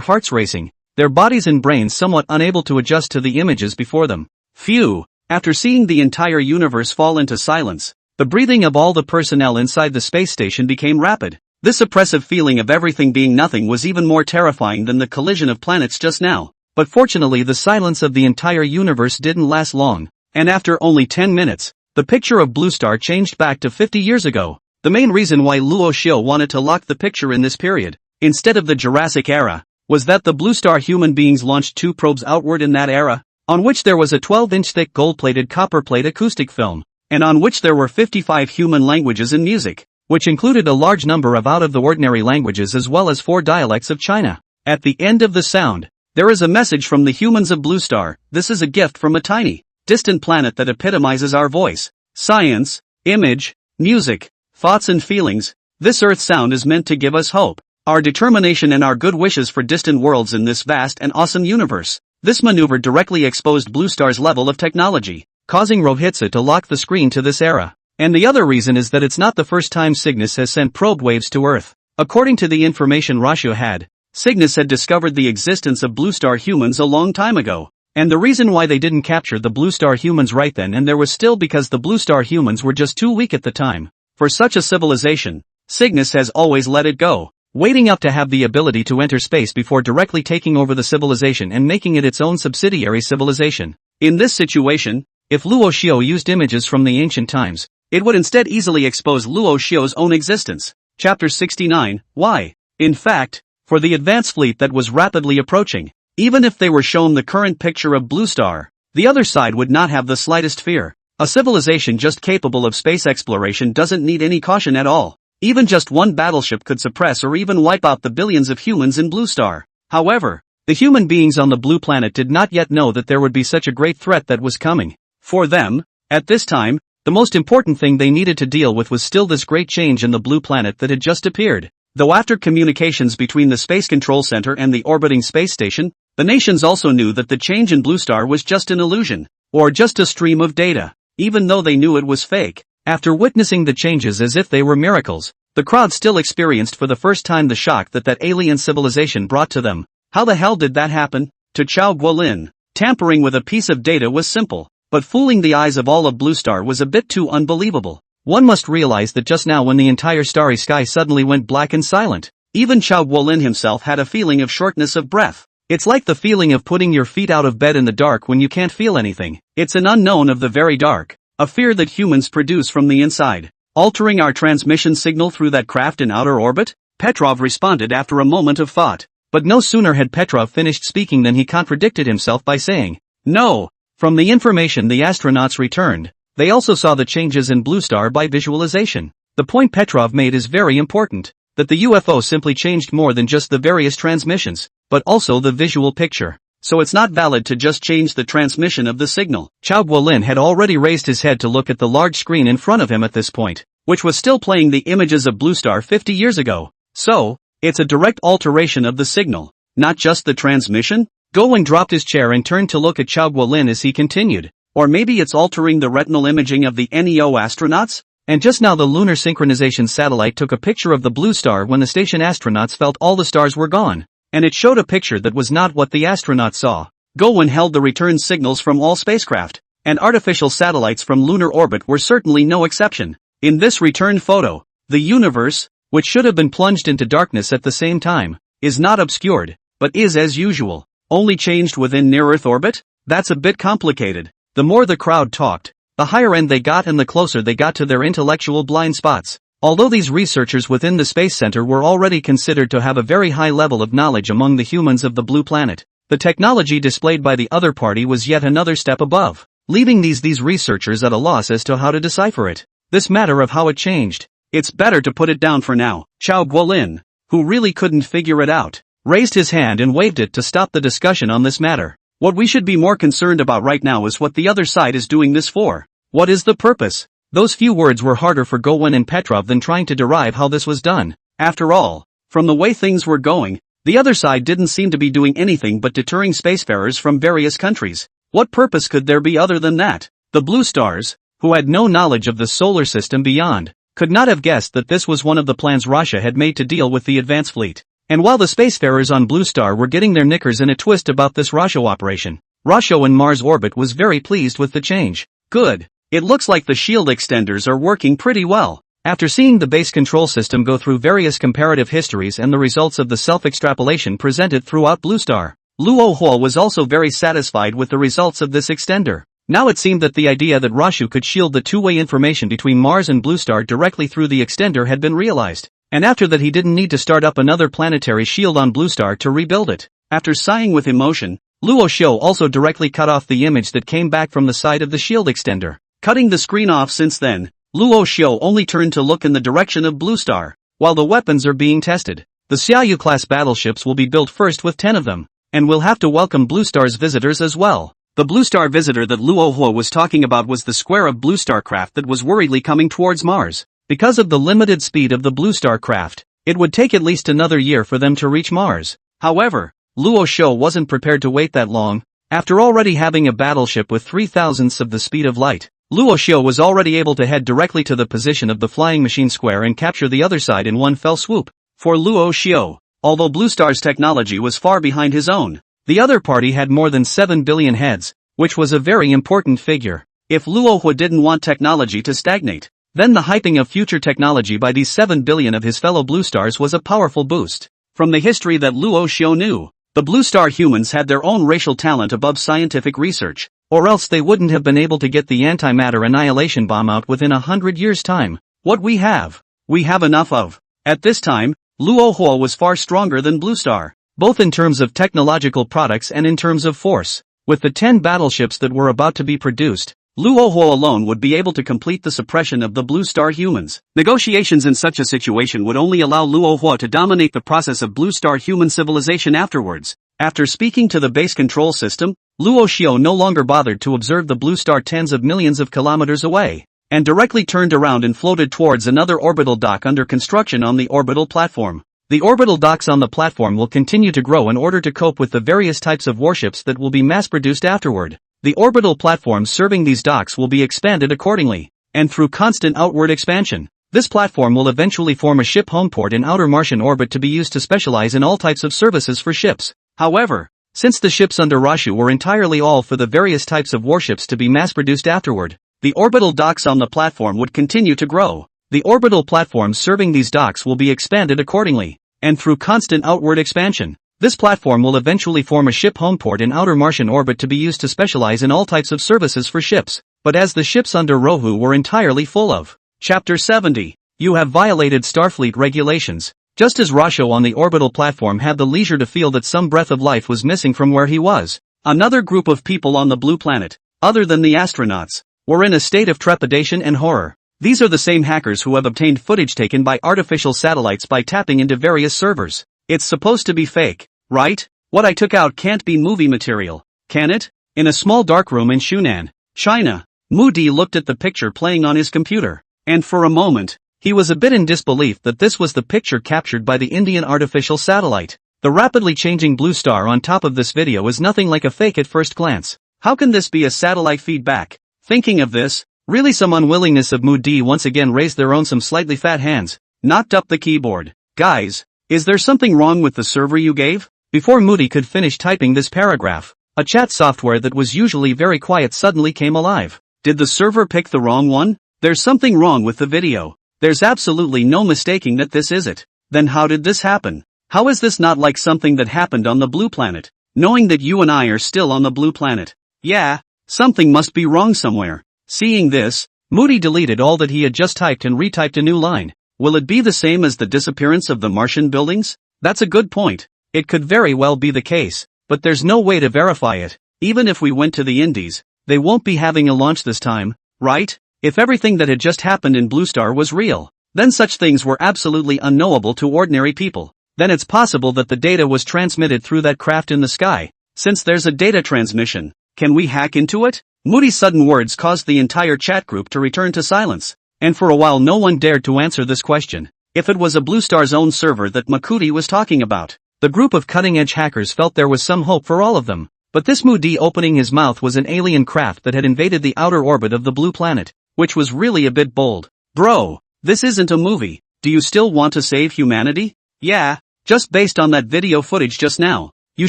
hearts racing, their bodies and brains somewhat unable to adjust to the images before them. Phew! After seeing the entire universe fall into silence, the breathing of all the personnel inside the space station became rapid. This oppressive feeling of everything being nothing was even more terrifying than the collision of planets just now. But fortunately the silence of the entire universe didn't last long, and after only 10 minutes, the picture of Blue Star changed back to 50 years ago. The main reason why Luo Xiu wanted to lock the picture in this period, instead of the Jurassic era, was that the Blue Star human beings launched 2 probes outward in that era, on which there was a 12-inch thick gold-plated copper-plate acoustic film, and on which there were 55 human languages and music, which included a large number of out-of-the-ordinary languages as well as 4 dialects of China. At the end of the sound, there is a message from the humans of Blue Star. This is a gift from a tiny, distant planet that epitomizes our voice, science, image, music, thoughts and feelings. This Earth sound is meant to give us hope, our determination and our good wishes for distant worlds in this vast and awesome universe. This maneuver directly exposed Blue Star's level of technology, causing Rohitsa to lock the screen to this era. And the other reason is that it's not the first time Cygnus has sent probe waves to Earth. According to the information Rashu had, Cygnus had discovered the existence of Blue Star humans a long time ago. And the reason why they didn't capture the Blue Star humans right then and there was still because the Blue Star humans were just too weak at the time for such a civilization. Cygnus has always let it go, waiting up to have the ability to enter space before directly taking over the civilization and making it its own subsidiary civilization. In this situation, If Luo Xiao used images from the ancient times, it would instead easily expose Luo Xiao's own existence. Chapter 69, Why? In fact, for the advanced fleet that was rapidly approaching, even if they were shown the current picture of Blue Star, the other side would not have the slightest fear. A civilization just capable of space exploration doesn't need any caution at all. Even just one battleship could suppress or even wipe out the billions of humans in Blue Star. However, the human beings on the blue planet did not yet know that there would be such a great threat that was coming. For them, at this time, the most important thing they needed to deal with was still this great change in the blue planet that had just appeared. Though after communications between the Space Control Center and the orbiting space station, the nations also knew that the change in Blue Star was just an illusion, or just a stream of data, even though they knew it was fake. After witnessing the changes as if they were miracles, the crowd still experienced for the first time the shock that alien civilization brought to them. How the hell did that happen? To Chao Guolin, tampering with a piece of data was simple, but fooling the eyes of all of Blue Star was a bit too unbelievable. One must realize that just now when the entire starry sky suddenly went black and silent, even Chao Guolin himself had a feeling of shortness of breath. It's like the feeling of putting your feet out of bed in the dark when you can't feel anything. It's an unknown of the very dark, a fear that humans produce from the inside. Altering our transmission signal through that craft in outer orbit? Petrov responded after a moment of thought. But no sooner had Petrov finished speaking than he contradicted himself by saying, "No. From the information the astronauts returned, they also saw the changes in Blue Star by visualization." The point Petrov made is very important, that the UFO simply changed more than just the various transmissions, but also the visual picture. So it's not valid to just change the transmission of the signal. Chao Guolin had already raised his head to look at the large screen in front of him at this point, which was still playing the images of Blue Star 50 years ago. So, it's a direct alteration of the signal, not just the transmission? Guolin dropped his chair and turned to look at Chao Guolin as he continued. Or maybe it's altering the retinal imaging of the NEO astronauts? And just now the lunar synchronization satellite took a picture of the Blue Star when the station astronauts felt all the stars were gone. And it showed a picture that was not what the astronauts saw. Guolin held the return signals from all spacecraft, and artificial satellites from lunar orbit were certainly no exception. In this return photo, the universe, which should have been plunged into darkness at the same time, is not obscured, but is as usual, only changed within near-Earth orbit? That's a bit complicated. The more the crowd talked, the higher end they got and the closer they got to their intellectual blind spots. Although these researchers within the Space Center were already considered to have a very high level of knowledge among the humans of the blue planet, the technology displayed by the other party was yet another step above, leaving these researchers at a loss as to how to decipher it. This matter of how it changed. It's better to put it down for now. Chao Guolin, who really couldn't figure it out, raised his hand and waved it to stop the discussion on this matter. What we should be more concerned about right now is what the other side is doing this for. What is the purpose? Those few words were harder for Guolin and Petrov than trying to derive how this was done. After all, from the way things were going, the other side didn't seem to be doing anything but deterring spacefarers from various countries. What purpose could there be other than that? The Blue Stars, who had no knowledge of the solar system beyond, could not have guessed that this was one of the plans Russia had made to deal with the advance fleet. And while the spacefarers on Blue Star were getting their knickers in a twist about this Rosho operation, Rosho in Mars orbit was very pleased with the change. Good. It looks like the shield extenders are working pretty well. After seeing the base control system go through various comparative histories and the results of the self-extrapolation presented throughout Blue Star, Luo Hua was also very satisfied with the results of this extender. Now it seemed that the idea that Roshu could shield the two-way information between Mars and Blue Star directly through the extender had been realized. And after that he didn't need to start up another planetary shield on Blue Star to rebuild it. After sighing with emotion, Luo Xiao also directly cut off the image that came back from the side of the shield extender. Cutting the screen off since then, Luo Xiao only turned to look in the direction of Blue Star. While the weapons are being tested, the Xiaoyu-class battleships will be built first with 10 of them, and will have to welcome Blue Star's visitors as well. The Blue Star visitor that Luo Hua was talking about was the square of Blue Star craft that was worriedly coming towards Mars. Because of the limited speed of the Blue Star craft, it would take at least another year for them to reach Mars. However, Luo Xiao wasn't prepared to wait that long. After already having a battleship with 3/1000ths of the speed of light, Luo Xiao was already able to head directly to the position of the flying machine square and capture the other side in one fell swoop. For Luo Xiao, although Blue Star's technology was far behind his own, the other party had more than 7 billion heads, which was a very important figure. If Luo Hua didn't want technology to stagnate, then the hyping of future technology by these 7 billion of his fellow Blue Stars was a powerful boost. From the history that Luo Xiao knew, the Blue Star humans had their own racial talent above scientific research, Or else they wouldn't have been able to get the antimatter annihilation bomb out within 100 years' time. What we have enough of. At this time, Luohuo was far stronger than Blue Star, both in terms of technological products and in terms of force. With the 10 battleships that were about to be produced, Luohuo alone would be able to complete the suppression of the Blue Star humans. Negotiations in such a situation would only allow Luohuo to dominate the process of Blue Star human civilization afterwards. After speaking to the base control system, Luo Xiao no longer bothered to observe the Blue Star tens of millions of kilometers away, and directly turned around and floated towards another orbital dock under construction on the orbital platform. The orbital docks on the platform will continue to grow in order to cope with the various types of warships that will be mass-produced afterward. The orbital platforms serving these docks will be expanded accordingly, and through constant outward expansion, this platform will eventually form a ship homeport in outer Martian orbit to be used to specialize in all types of services for ships. However, since the ships under Rashu were entirely all for the various types of warships to be mass-produced afterward, the orbital docks on the platform would continue to grow. The orbital platforms serving these docks will be expanded accordingly, and through constant outward expansion, this platform will eventually form a ship homeport in outer Martian orbit to be used to specialize in all types of services for ships. But as the ships under Rohu were entirely full of. Chapter 70. You have violated Starfleet regulations. Just as Rasho on the orbital platform had the leisure to feel that some breath of life was missing from where he was, another group of people on the blue planet, other than the astronauts, were in a state of trepidation and horror. These are the same hackers who have obtained footage taken by artificial satellites by tapping into various servers. It's supposed to be fake, right? What I took out can't be movie material, can it? In a small dark room in Shunan, China, Mu Di looked at the picture playing on his computer, and for a moment, he was a bit in disbelief that this was the picture captured by the Indian artificial satellite. The rapidly changing blue star on top of this video is nothing like a fake at first glance. How can this be a satellite feedback? Thinking of this, really some unwillingness of Mu Di once again raised their own some slightly fat hands, knocked up the keyboard. Guys, is there something wrong with the server you gave? Before Moody could finish typing this paragraph, a chat software that was usually very quiet suddenly came alive. Did the server pick the wrong one? There's something wrong with the video. There's absolutely no mistaking that this is it. Then how did this happen? How is this not like something that happened on the blue planet? Knowing that you and I are still on the blue planet. Yeah, something must be wrong somewhere. Seeing this, Moody deleted all that he had just typed and retyped a new line. Will it be the same as the disappearance of the Martian buildings? That's a good point. It could very well be the case, but there's no way to verify it. Even if we went to the Indies, they won't be having a launch this time, right? If everything that had just happened in Blue Star was real, then such things were absolutely unknowable to ordinary people. Then it's possible that the data was transmitted through that craft in the sky. Since there's a data transmission, can we hack into it? Moody's sudden words caused the entire chat group to return to silence, and for a while no one dared to answer this question. If it was a Blue Star's own server that Makudi was talking about, the group of cutting-edge hackers felt there was some hope for all of them. But this Moody opening his mouth was an alien craft that had invaded the outer orbit of the blue planet, which was really a bit bold. Bro, this isn't a movie. Do you still want to save humanity? Yeah, just based on that video footage just now, you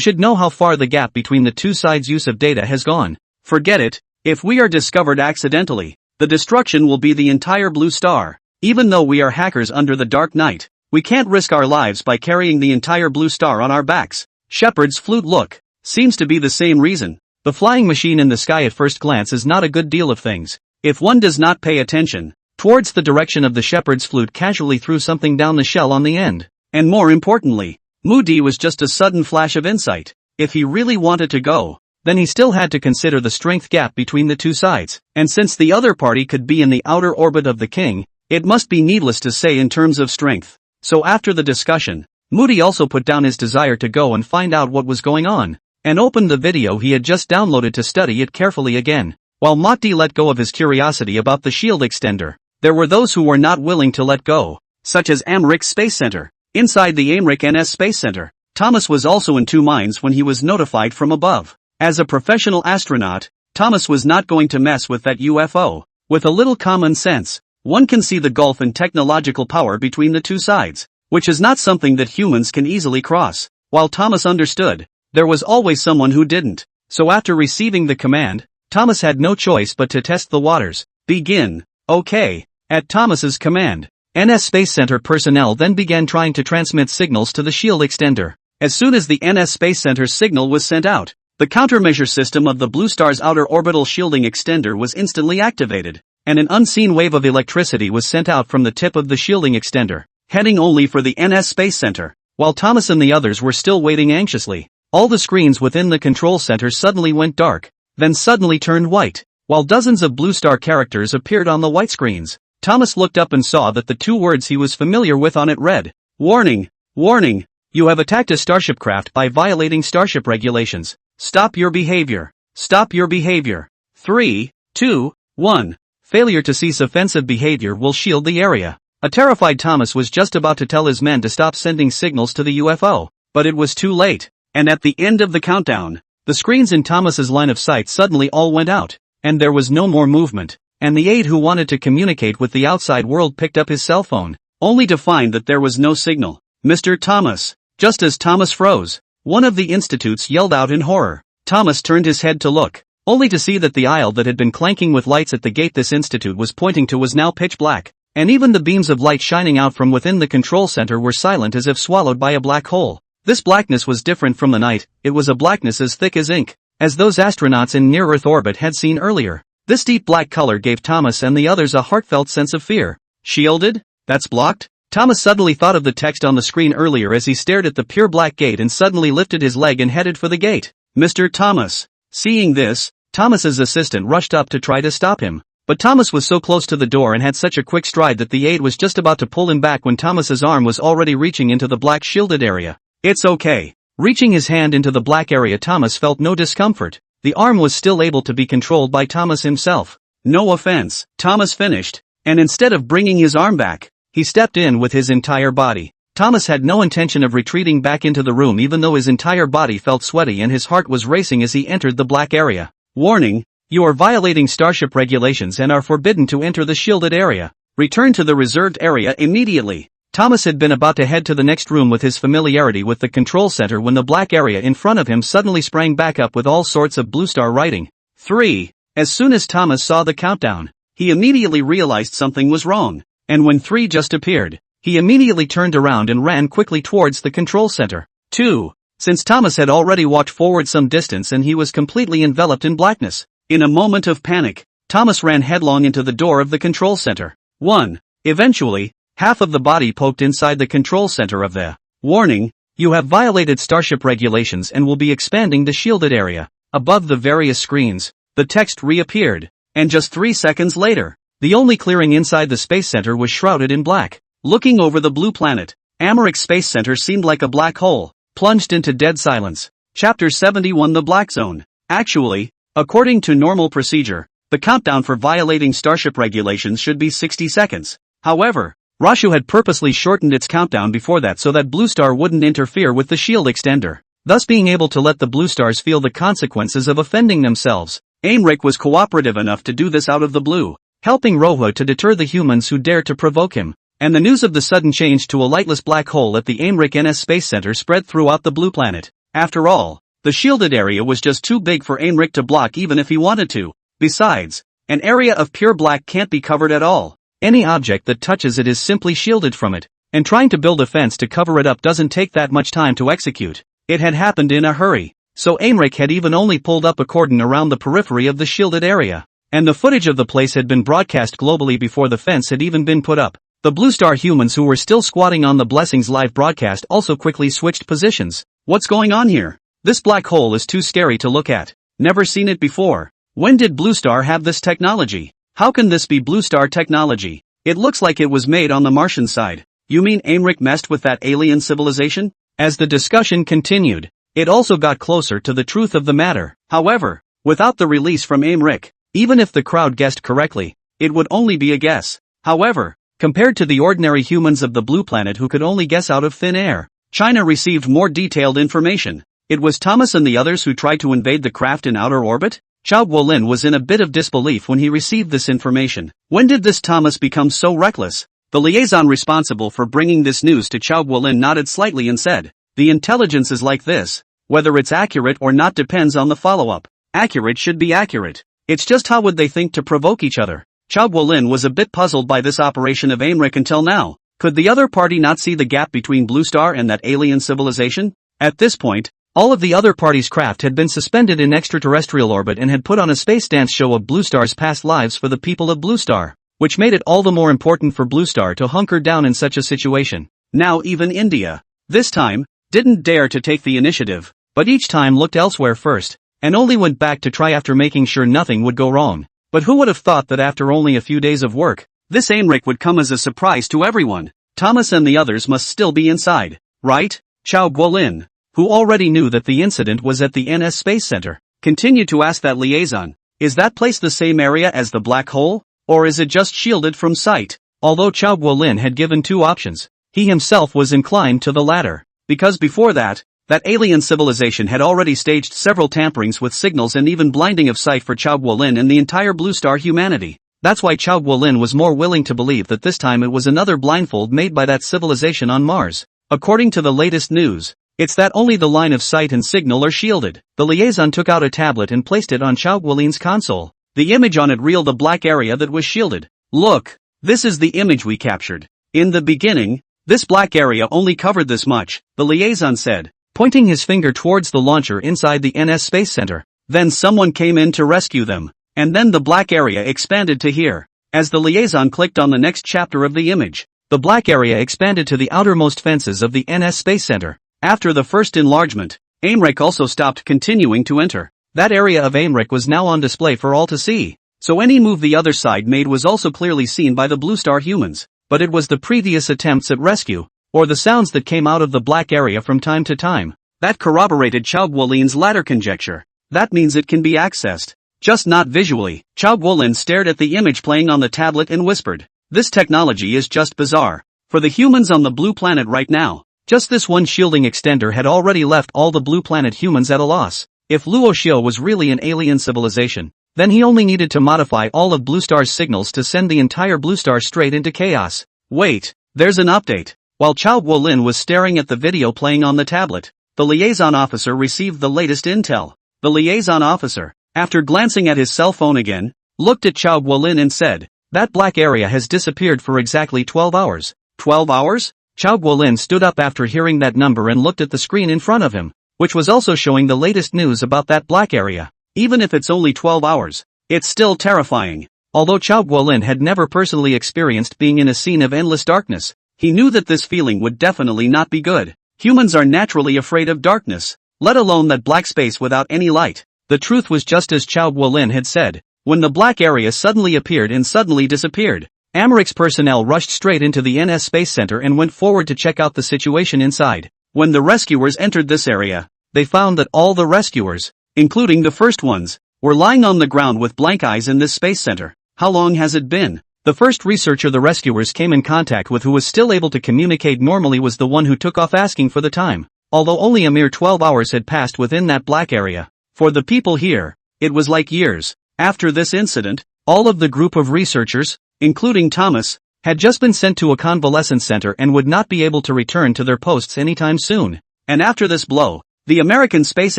should know how far the gap between the two sides' use of data has gone. Forget it. If we are discovered accidentally, the destruction will be the entire Blue Star. Even though we are hackers under the Dark Knight, we can't risk our lives by carrying the entire Blue Star on our backs. Shepard's flute look seems to be the same reason. The flying machine in the sky at first glance is not a good deal of things. If one does not pay attention towards the direction of the shepherd's flute casually threw something down the shell on the end. And more importantly, Moody was just a sudden flash of insight. If he really wanted to go, then he still had to consider the strength gap between the two sides. And since the other party could be in the outer orbit of the king, it must be needless to say in terms of strength. So after the discussion, Moody also put down his desire to go and find out what was going on, and opened the video he had just downloaded to study it carefully again. While Mahdi let go of his curiosity about the shield extender, there were those who were not willing to let go, such as Amrik Space Center. Inside the Amrik NS Space Center, Thomas was also in two minds when he was notified from above. As a professional astronaut, Thomas was not going to mess with that UFO. With a little common sense, one can see the gulf in technological power between the two sides, which is not something that humans can easily cross. While Thomas understood, there was always someone who didn't. So after receiving the command, Thomas had no choice but to test the waters. Begin. Okay. At Thomas's command, NS Space Center personnel then began trying to transmit signals to the shield extender. As soon as the NS Space Center's signal was sent out, The countermeasure system of the Blue Star's outer orbital shielding extender was instantly activated, and an unseen wave of electricity was sent out from the tip of the shielding extender, heading only for the NS Space Center. While Thomas and the others were still waiting anxiously, all the screens within the control center suddenly went dark, then suddenly turned white, while dozens of Blue Star characters appeared on the white screens. Thomas looked up and saw that the two words he was familiar with on it read, "Warning, warning, you have attacked a starship craft by violating starship regulations. Stop your behavior. Stop your behavior. 3, 2, 1. Failure to cease offensive behavior will shield the area." A terrified Thomas was just about to tell his men to stop sending signals to the UFO, but it was too late, and at the end of the countdown, the screens in Thomas's line of sight suddenly all went out, and there was no more movement, and the aide who wanted to communicate with the outside world picked up his cell phone, only to find that there was no signal. "Mr. Thomas." Just as Thomas froze, one of the institutes yelled out in horror. Thomas turned his head to look, only to see that the aisle that had been clanking with lights at the gate this institute was pointing to was now pitch black, and even the beams of light shining out from within the control center were silent as if swallowed by a black hole. This blackness was different from the night, it was a blackness as thick as ink, as those astronauts in near-Earth orbit had seen earlier. This deep black color gave Thomas and the others a heartfelt sense of fear. "Shielded? That's blocked?" Thomas suddenly thought of the text on the screen earlier as he stared at the pure black gate and suddenly lifted his leg and headed for the gate. "Mr. Thomas." Seeing this, Thomas's assistant rushed up to try to stop him. But Thomas was so close to the door and had such a quick stride that the aide was just about to pull him back when Thomas's arm was already reaching into the black shielded area. "It's okay." Reaching his hand into the black area, Thomas felt no discomfort. The arm was still able to be controlled by Thomas himself. "No offense," Thomas finished, and instead of bringing his arm back, he stepped in with his entire body. Thomas had no intention of retreating back into the room even though his entire body felt sweaty and his heart was racing as he entered the black area. "Warning, you are violating starship regulations and are forbidden to enter the shielded area. Return to the reserved area immediately." Thomas had been about to head to the next room with his familiarity with the control center when the black area in front of him suddenly sprang back up with all sorts of Blue Star writing. 3. As soon as Thomas saw the countdown, he immediately realized something was wrong, and when 3 just appeared, he immediately turned around and ran quickly towards the control center. 2. Since Thomas had already walked forward some distance and he was completely enveloped in blackness, in a moment of panic, Thomas ran headlong into the door of the control center. 1. Eventually, half of the body poked inside the control center of the "Warning, you have violated starship regulations and will be expanding the shielded area." Above the various screens, the text reappeared, and just 3 seconds later, the only clearing inside the space center was shrouded in black. Looking over the blue planet, Americ Space Center seemed like a black hole, plunged into dead silence. Chapter 71: The Black Zone. Actually, according to normal procedure, the countdown for violating starship regulations should be 60 seconds. However, Rashu had purposely shortened its countdown before that so that Blue Star wouldn't interfere with the shield extender, thus being able to let the Blue Stars feel the consequences of offending themselves. Aemric was cooperative enough to do this out of the blue, helping Rohua to deter the humans who dared to provoke him, and the news of the sudden change to a lightless black hole at the Aemric NS Space Center spread throughout the blue planet. After all, the shielded area was just too big for Aemric to block even if he wanted to. Besides, an area of pure black can't be covered at all. Any object that touches it is simply shielded from it, and trying to build a fence to cover it up doesn't take that much time to execute. It had happened in a hurry, so Aemric had even only pulled up a cordon around the periphery of the shielded area, and the footage of the place had been broadcast globally before the fence had even been put up. The Blue Star humans who were still squatting on the Blessings live broadcast also quickly switched positions. "What's going on here? This black hole is too scary to look at. Never seen it before. When did Blue Star have this technology? How can this be Blue Star technology? It looks like it was made on the Martian side. You mean Aemric messed with that alien civilization?" As the discussion continued, it also got closer to the truth of the matter. However, without the release from Aemric, even if the crowd guessed correctly, it would only be a guess. However, compared to the ordinary humans of the blue planet who could only guess out of thin air, China received more detailed information. It was Thomas and the others who tried to invade the craft in outer orbit? Chao Guolin was in a bit of disbelief when he received this information. When did this Thomas become so reckless? The liaison responsible for bringing this news to Chao Guolin nodded slightly and said, "The intelligence is like this. Whether it's accurate or not depends on the follow-up. Accurate should be accurate. It's just how would they think to provoke each other?" Chao Guolin was a bit puzzled by this operation of Aemric until now. Could the other party not see the gap between Blue Star and that alien civilization? At this point, All of the other party's craft had been suspended in extraterrestrial orbit and had put on a space dance show of Blue Star's past lives for the people of Blue Star, which made it all the more important for Blue Star to hunker down in such a situation. Now even India, this time, didn't dare to take the initiative, but each time looked elsewhere first, and only went back to try after making sure nothing would go wrong. But who would have thought that after only a few days of work, this Aimric would come as a surprise to everyone? Thomas and the others must still be inside, right? Chao Guolin, who already knew that the incident was at the NS Space Center, continued to ask that liaison, is that place the same area as the black hole, or is it just shielded from sight? Although Chao Guolin had given two options, he himself was inclined to the latter, because before that alien civilization had already staged several tamperings with signals and even blinding of sight for Chao Guolin and the entire Blue Star humanity. That's why Chao Guolin was more willing to believe that this time it was another blindfold made by that civilization on Mars. According to the latest news, it's that only the line of sight and signal are shielded. The liaison took out a tablet and placed it on Chao Guolin's console. The image on it revealed the black area that was shielded. Look, this is the image we captured. In the beginning, this black area only covered this much, the liaison said, pointing his finger towards the launcher inside the NS Space Center. Then someone came in to rescue them, and then the black area expanded to here. As the liaison clicked on the next chapter of the image, the black area expanded to the outermost fences of the NS Space Center. After the first enlargement, Aimric also stopped continuing to enter. That area of Aimric was now on display for all to see, so any move the other side made was also clearly seen by the Blue Star humans. But it was the previous attempts at rescue, or the sounds that came out of the black area from time to time, that corroborated Chao Guolin's latter conjecture. That means it can be accessed, just not visually. Chao Guolin stared at the image playing on the tablet and whispered, this technology is just bizarre. For the humans on the blue planet right now, just this one shielding extender had already left all the blue planet humans at a loss. If Luo Xiu was really an alien civilization, then he only needed to modify all of Blue Star's signals to send the entire Blue Star straight into chaos. Wait, there's an update. While Chao Guolin was staring at the video playing on the tablet, the liaison officer received the latest intel. The liaison officer, after glancing at his cell phone again, looked at Chao Guolin and said, that black area has disappeared for exactly 12 hours. 12 hours? Chao Guolin stood up after hearing that number and looked at the screen in front of him, which was also showing the latest news about that black area. Even if it's only 12 hours, it's still terrifying. Although Chao Guolin had never personally experienced being in a scene of endless darkness, he knew that this feeling would definitely not be good. Humans are naturally afraid of darkness, let alone that black space without any light. The truth was just as Chao Guolin had said, when the black area suddenly appeared and suddenly disappeared. Americ's personnel rushed straight into the NS Space Center and went forward to check out the situation inside. When the rescuers entered this area, they found that all the rescuers, including the first ones, were lying on the ground with blank eyes in this space center. How long has it been? The first researcher the rescuers came in contact with who was still able to communicate normally was the one who took off asking for the time, although only a mere 12 hours had passed within that black area. For the people here, it was like years. After this incident, all of the group of researchers, including Thomas, had just been sent to a convalescence center and would not be able to return to their posts anytime soon. And after this blow, the American Space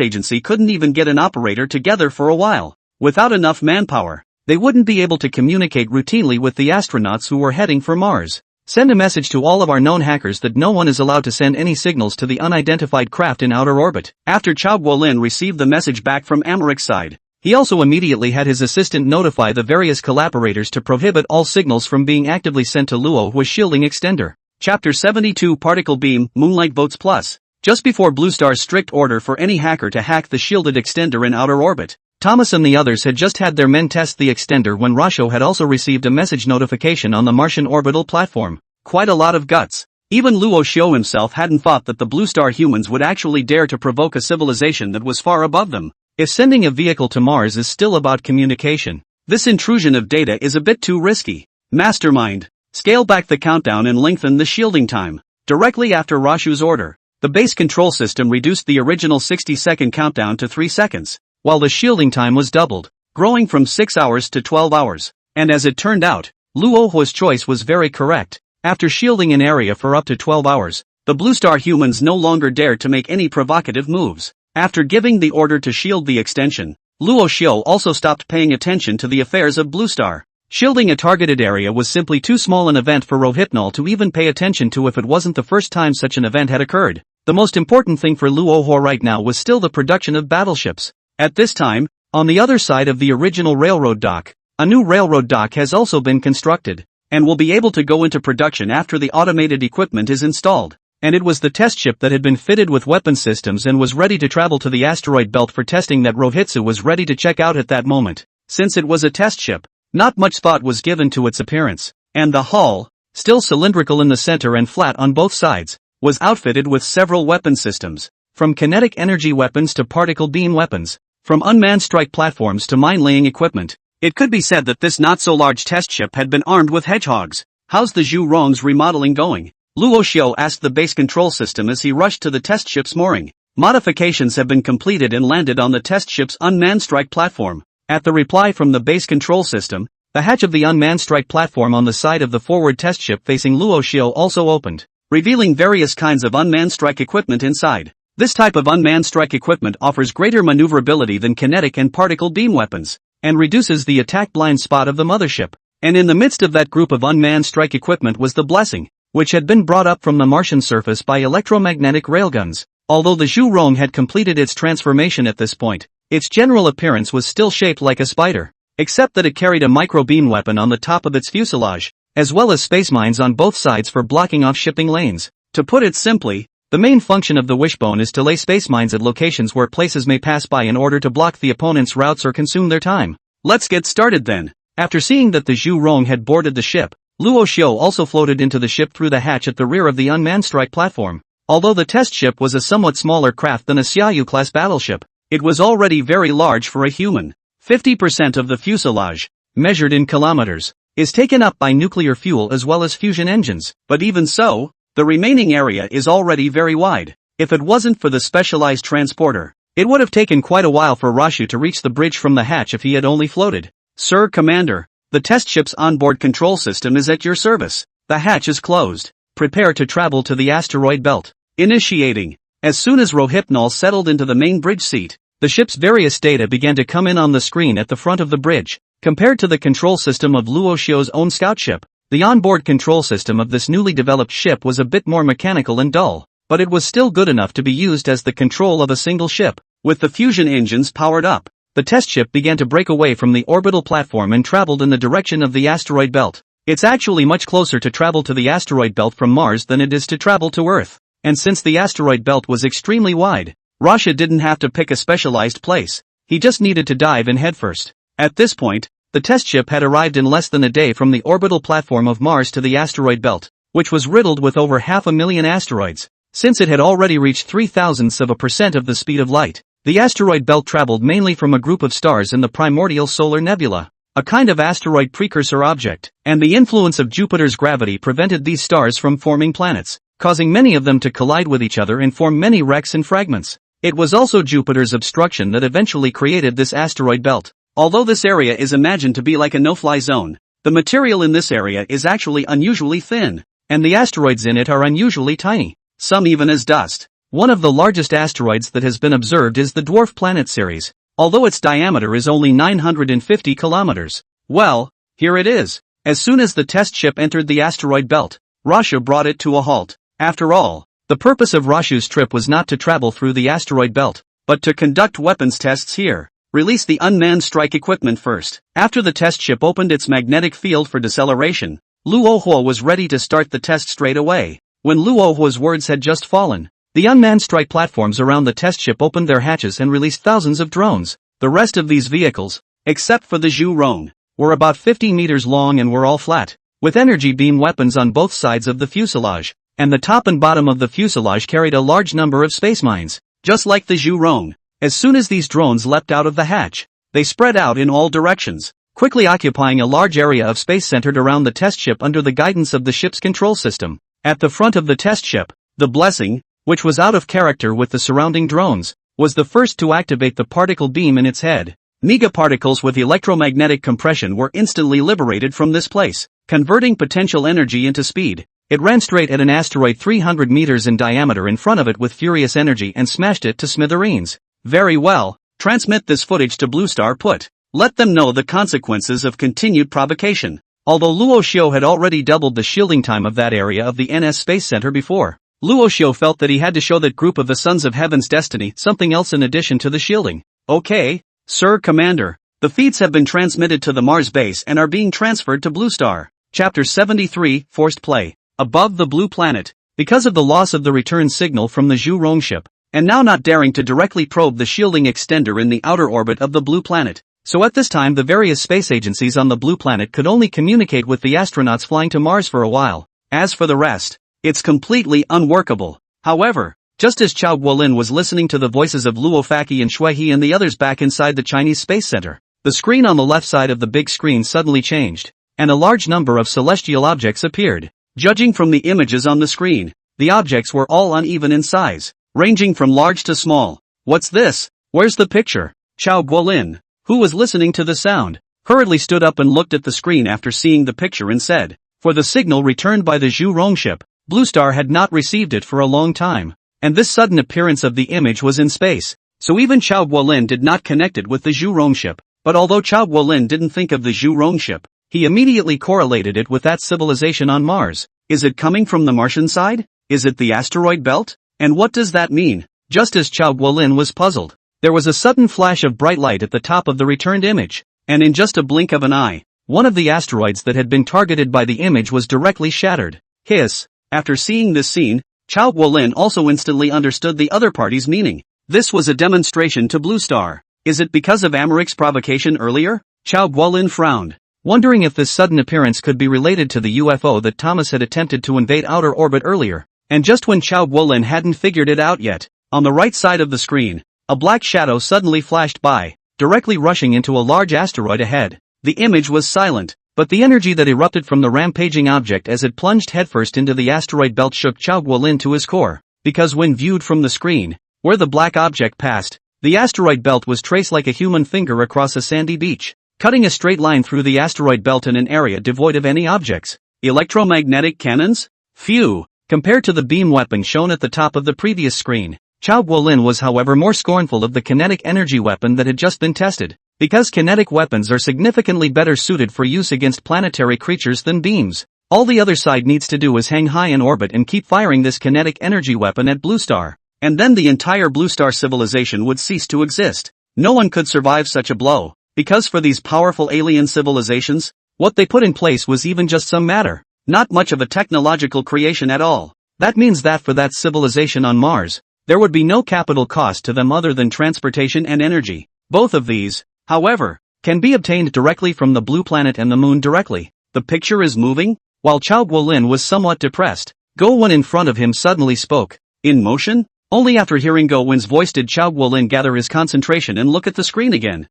Agency couldn't even get an operator together for a while. Without enough manpower, they wouldn't be able to communicate routinely with the astronauts who were heading for Mars. Send a message to all of our known hackers that no one is allowed to send any signals to the unidentified craft in outer orbit. After Chao Guolin received the message back from Americ's side, he also immediately had his assistant notify the various collaborators to prohibit all signals from being actively sent to Luo Hua's shielding extender. Chapter 72 Particle Beam, Moonlight Votes Plus. Just before Blue Star's strict order for any hacker to hack the shielded extender in outer orbit, Thomas and the others had just had their men test the extender when Rasho had also received a message notification on the Martian orbital platform. Quite a lot of guts. Even Luo Xiu himself hadn't thought that the Blue Star humans would actually dare to provoke a civilization that was far above them. If sending a vehicle to Mars is still about communication, this intrusion of data is a bit too risky. Mastermind. Scale back the countdown and lengthen the shielding time. Directly after Rashu's order, the base control system reduced the original 60-second countdown to 3 seconds, while the shielding time was doubled, growing from 6 hours to 12 hours. And as it turned out, Luo Hua's choice was very correct. After shielding an area for up to 12 hours, the Blue Star humans no longer dared to make any provocative moves. After giving the order to shield the extension, Luo Xiu also stopped paying attention to the affairs of Blue Star. Shielding a targeted area was simply too small an event for Rohypnol to even pay attention to if it wasn't the first time such an event had occurred. The most important thing for Luohua right now was still the production of battleships. At this time, on the other side of the original railroad dock, a new railroad dock has also been constructed, and will be able to go into production after the automated equipment is installed. And it was the test ship that had been fitted with weapon systems and was ready to travel to the asteroid belt for testing that Rohitsu was ready to check out at that moment. Since it was a test ship, not much thought was given to its appearance, and the hull, still cylindrical in the center and flat on both sides, was outfitted with several weapon systems, from kinetic energy weapons to particle beam weapons, from unmanned strike platforms to mine-laying equipment. It could be said that this not-so-large test ship had been armed with hedgehogs. "How's the Zhu Rong's remodeling going?" Luo Xiao asked the base control system as he rushed to the test ship's mooring. "Modifications have been completed and landed on the test ship's unmanned strike platform." At the reply from the base control system, the hatch of the unmanned strike platform on the side of the forward test ship facing Luo Xiao also opened, revealing various kinds of unmanned strike equipment inside. This type of unmanned strike equipment offers greater maneuverability than kinetic and particle beam weapons, and reduces the attack blind spot of the mothership. And in the midst of that group of unmanned strike equipment was the Blessing, which had been brought up from the Martian surface by electromagnetic railguns. Although the Zhu Rong had completed its transformation at this point, its general appearance was still shaped like a spider, except that it carried a micro-beam weapon on the top of its fuselage, as well as space mines on both sides for blocking off shipping lanes. To put it simply, the main function of the wishbone is to lay space mines at locations where places may pass by in order to block the opponent's routes or consume their time. Let's get started then. After seeing that the Zhu Rong had boarded the ship, Luo Xiao also floated into the ship through the hatch at the rear of the unmanned strike platform. Although the test ship was a somewhat smaller craft than a Xiaoyu-class battleship, it was already very large for a human. 50% of the fuselage, measured in kilometers, is taken up by nuclear fuel as well as fusion engines. But even so, the remaining area is already very wide. If it wasn't for the specialized transporter, it would have taken quite a while for Rashu to reach the bridge from the hatch if he had only floated. "Sir Commander, the test ship's onboard control system is at your service. The hatch is closed. Prepare to travel to the asteroid belt." Initiating. As soon as Rohypnol settled into the main bridge seat, the ship's various data began to come in on the screen at the front of the bridge. Compared to the control system of Luo Xiao's own scout ship, the onboard control system of this newly developed ship was a bit more mechanical and dull, but it was still good enough to be used as the control of a single ship. With the fusion engines powered up, the test ship began to break away from the orbital platform and traveled in the direction of the asteroid belt. It's actually much closer to travel to the asteroid belt from Mars than it is to travel to Earth. And since the asteroid belt was extremely wide, Rasha didn't have to pick a specialized place. He just needed to dive in headfirst. At this point, the test ship had arrived in less than a day from the orbital platform of Mars to the asteroid belt, which was riddled with over 500,000 asteroids. Since it had already reached 0.03% of the speed of light, the asteroid belt traveled mainly from a group of stars in the primordial solar nebula, a kind of asteroid precursor object, and the influence of Jupiter's gravity prevented these stars from forming planets, causing many of them to collide with each other and form many wrecks and fragments. It was also Jupiter's obstruction that eventually created this asteroid belt. Although this area is imagined to be like a no-fly zone, the material in this area is actually unusually thin, and the asteroids in it are unusually tiny, some even as dust. One of the largest asteroids that has been observed is the dwarf planet series, although its diameter is only 950 kilometers. Well, here it is. As soon as the test ship entered the asteroid belt, Rasha brought it to a halt. After all, the purpose of Rashu's trip was not to travel through the asteroid belt, but to conduct weapons tests here. Release the unmanned strike equipment first. After the test ship opened its magnetic field for deceleration, Luohua was ready to start the test straight away. When Luohua's words had just fallen, the unmanned strike platforms around the test ship opened their hatches and released thousands of drones. The rest of these vehicles, except for the Zhu Rong, were about 50 meters long and were all flat, with energy beam weapons on both sides of the fuselage, and the top and bottom of the fuselage carried a large number of space mines, just like the Zhu Rong. As soon as these drones leapt out of the hatch, they spread out in all directions, quickly occupying a large area of space centered around the test ship under the guidance of the ship's control system. At the front of the test ship, the Blessing, which was out of character with the surrounding drones, was the first to activate the particle beam in its head. Megaparticles with electromagnetic compression were instantly liberated from this place, converting potential energy into speed. It ran straight at an asteroid 300 meters in diameter in front of it with furious energy and smashed it to smithereens. Very well, transmit this footage to Blue Star Put. Let them know the consequences of continued provocation. Although Luo Xiao had already doubled the shielding time of that area of the NS Space Center before, Luo Xiu felt that he had to show that group of the Sons of Heaven's destiny something else in addition to the shielding. Okay, Sir Commander. The feeds have been transmitted to the Mars base and are being transferred to Blue Star. Chapter 73, Forced Play. Above the Blue Planet. Because of the loss of the return signal from the Zhu Rong ship, and now not daring to directly probe the shielding extender in the outer orbit of the Blue Planet. So at this time the various space agencies on the Blue Planet could only communicate with the astronauts flying to Mars for a while. As for the rest, it's completely unworkable. However, just as Chao Guolin was listening to the voices of Luo Faki and Shui He and the others back inside the Chinese Space Center, the screen on the left side of the big screen suddenly changed, and a large number of celestial objects appeared. Judging from the images on the screen, the objects were all uneven in size, ranging from large to small. What's this? Where's the picture? Chao Guolin, who was listening to the sound, hurriedly stood up and looked at the screen after seeing the picture and said, for the signal returned by the Zhu Rong ship, Blue Star had not received it for a long time, and this sudden appearance of the image was in space, so even Chao Guolin did not connect it with the Zhu Rong ship. But although Chao Guolin didn't think of the Zhu Rong ship, he immediately correlated it with that civilization on Mars. Is it coming from the Martian side? Is it the asteroid belt? And what does that mean? Just as Chao Guolin was puzzled, there was a sudden flash of bright light at the top of the returned image, and in just a blink of an eye, one of the asteroids that had been targeted by the image was directly shattered. Hiss. After seeing this scene, Chao Guolin also instantly understood the other party's meaning. This was a demonstration to Blue Star. Is it because of Americ's provocation earlier? Chao Guolin frowned, wondering if this sudden appearance could be related to the UFO that Thomas had attempted to invade outer orbit earlier. And just when Chao Guolin hadn't figured it out yet, on the right side of the screen, a black shadow suddenly flashed by, directly rushing into a large asteroid ahead. The image was silent, but the energy that erupted from the rampaging object as it plunged headfirst into the asteroid belt shook Chao Guolin to his core, because when viewed from the screen, where the black object passed, the asteroid belt was traced like a human finger across a sandy beach, cutting a straight line through the asteroid belt in an area devoid of any objects. Electromagnetic cannons? Phew! Compared to the beam weapon shown at the top of the previous screen, Chao Guolin was however more scornful of the kinetic energy weapon that had just been tested, because kinetic weapons are significantly better suited for use against planetary creatures than beams. All the other side needs to do is hang high in orbit and keep firing this kinetic energy weapon at Blue Star, and then the entire Blue Star civilization would cease to exist. No one could survive such a blow, because for these powerful alien civilizations, what they put in place was even just some matter, not much of a technological creation at all. That means that for that civilization on Mars, there would be no capital cost to them other than transportation and energy. Both of these, however, can be obtained directly from the Blue Planet and the Moon directly. The picture is moving? While Chao Guolin was somewhat depressed, Go Wen in front of him suddenly spoke. In motion? Only after hearing Go Wen's voice did Chao Guolin gather his concentration and look at the screen again.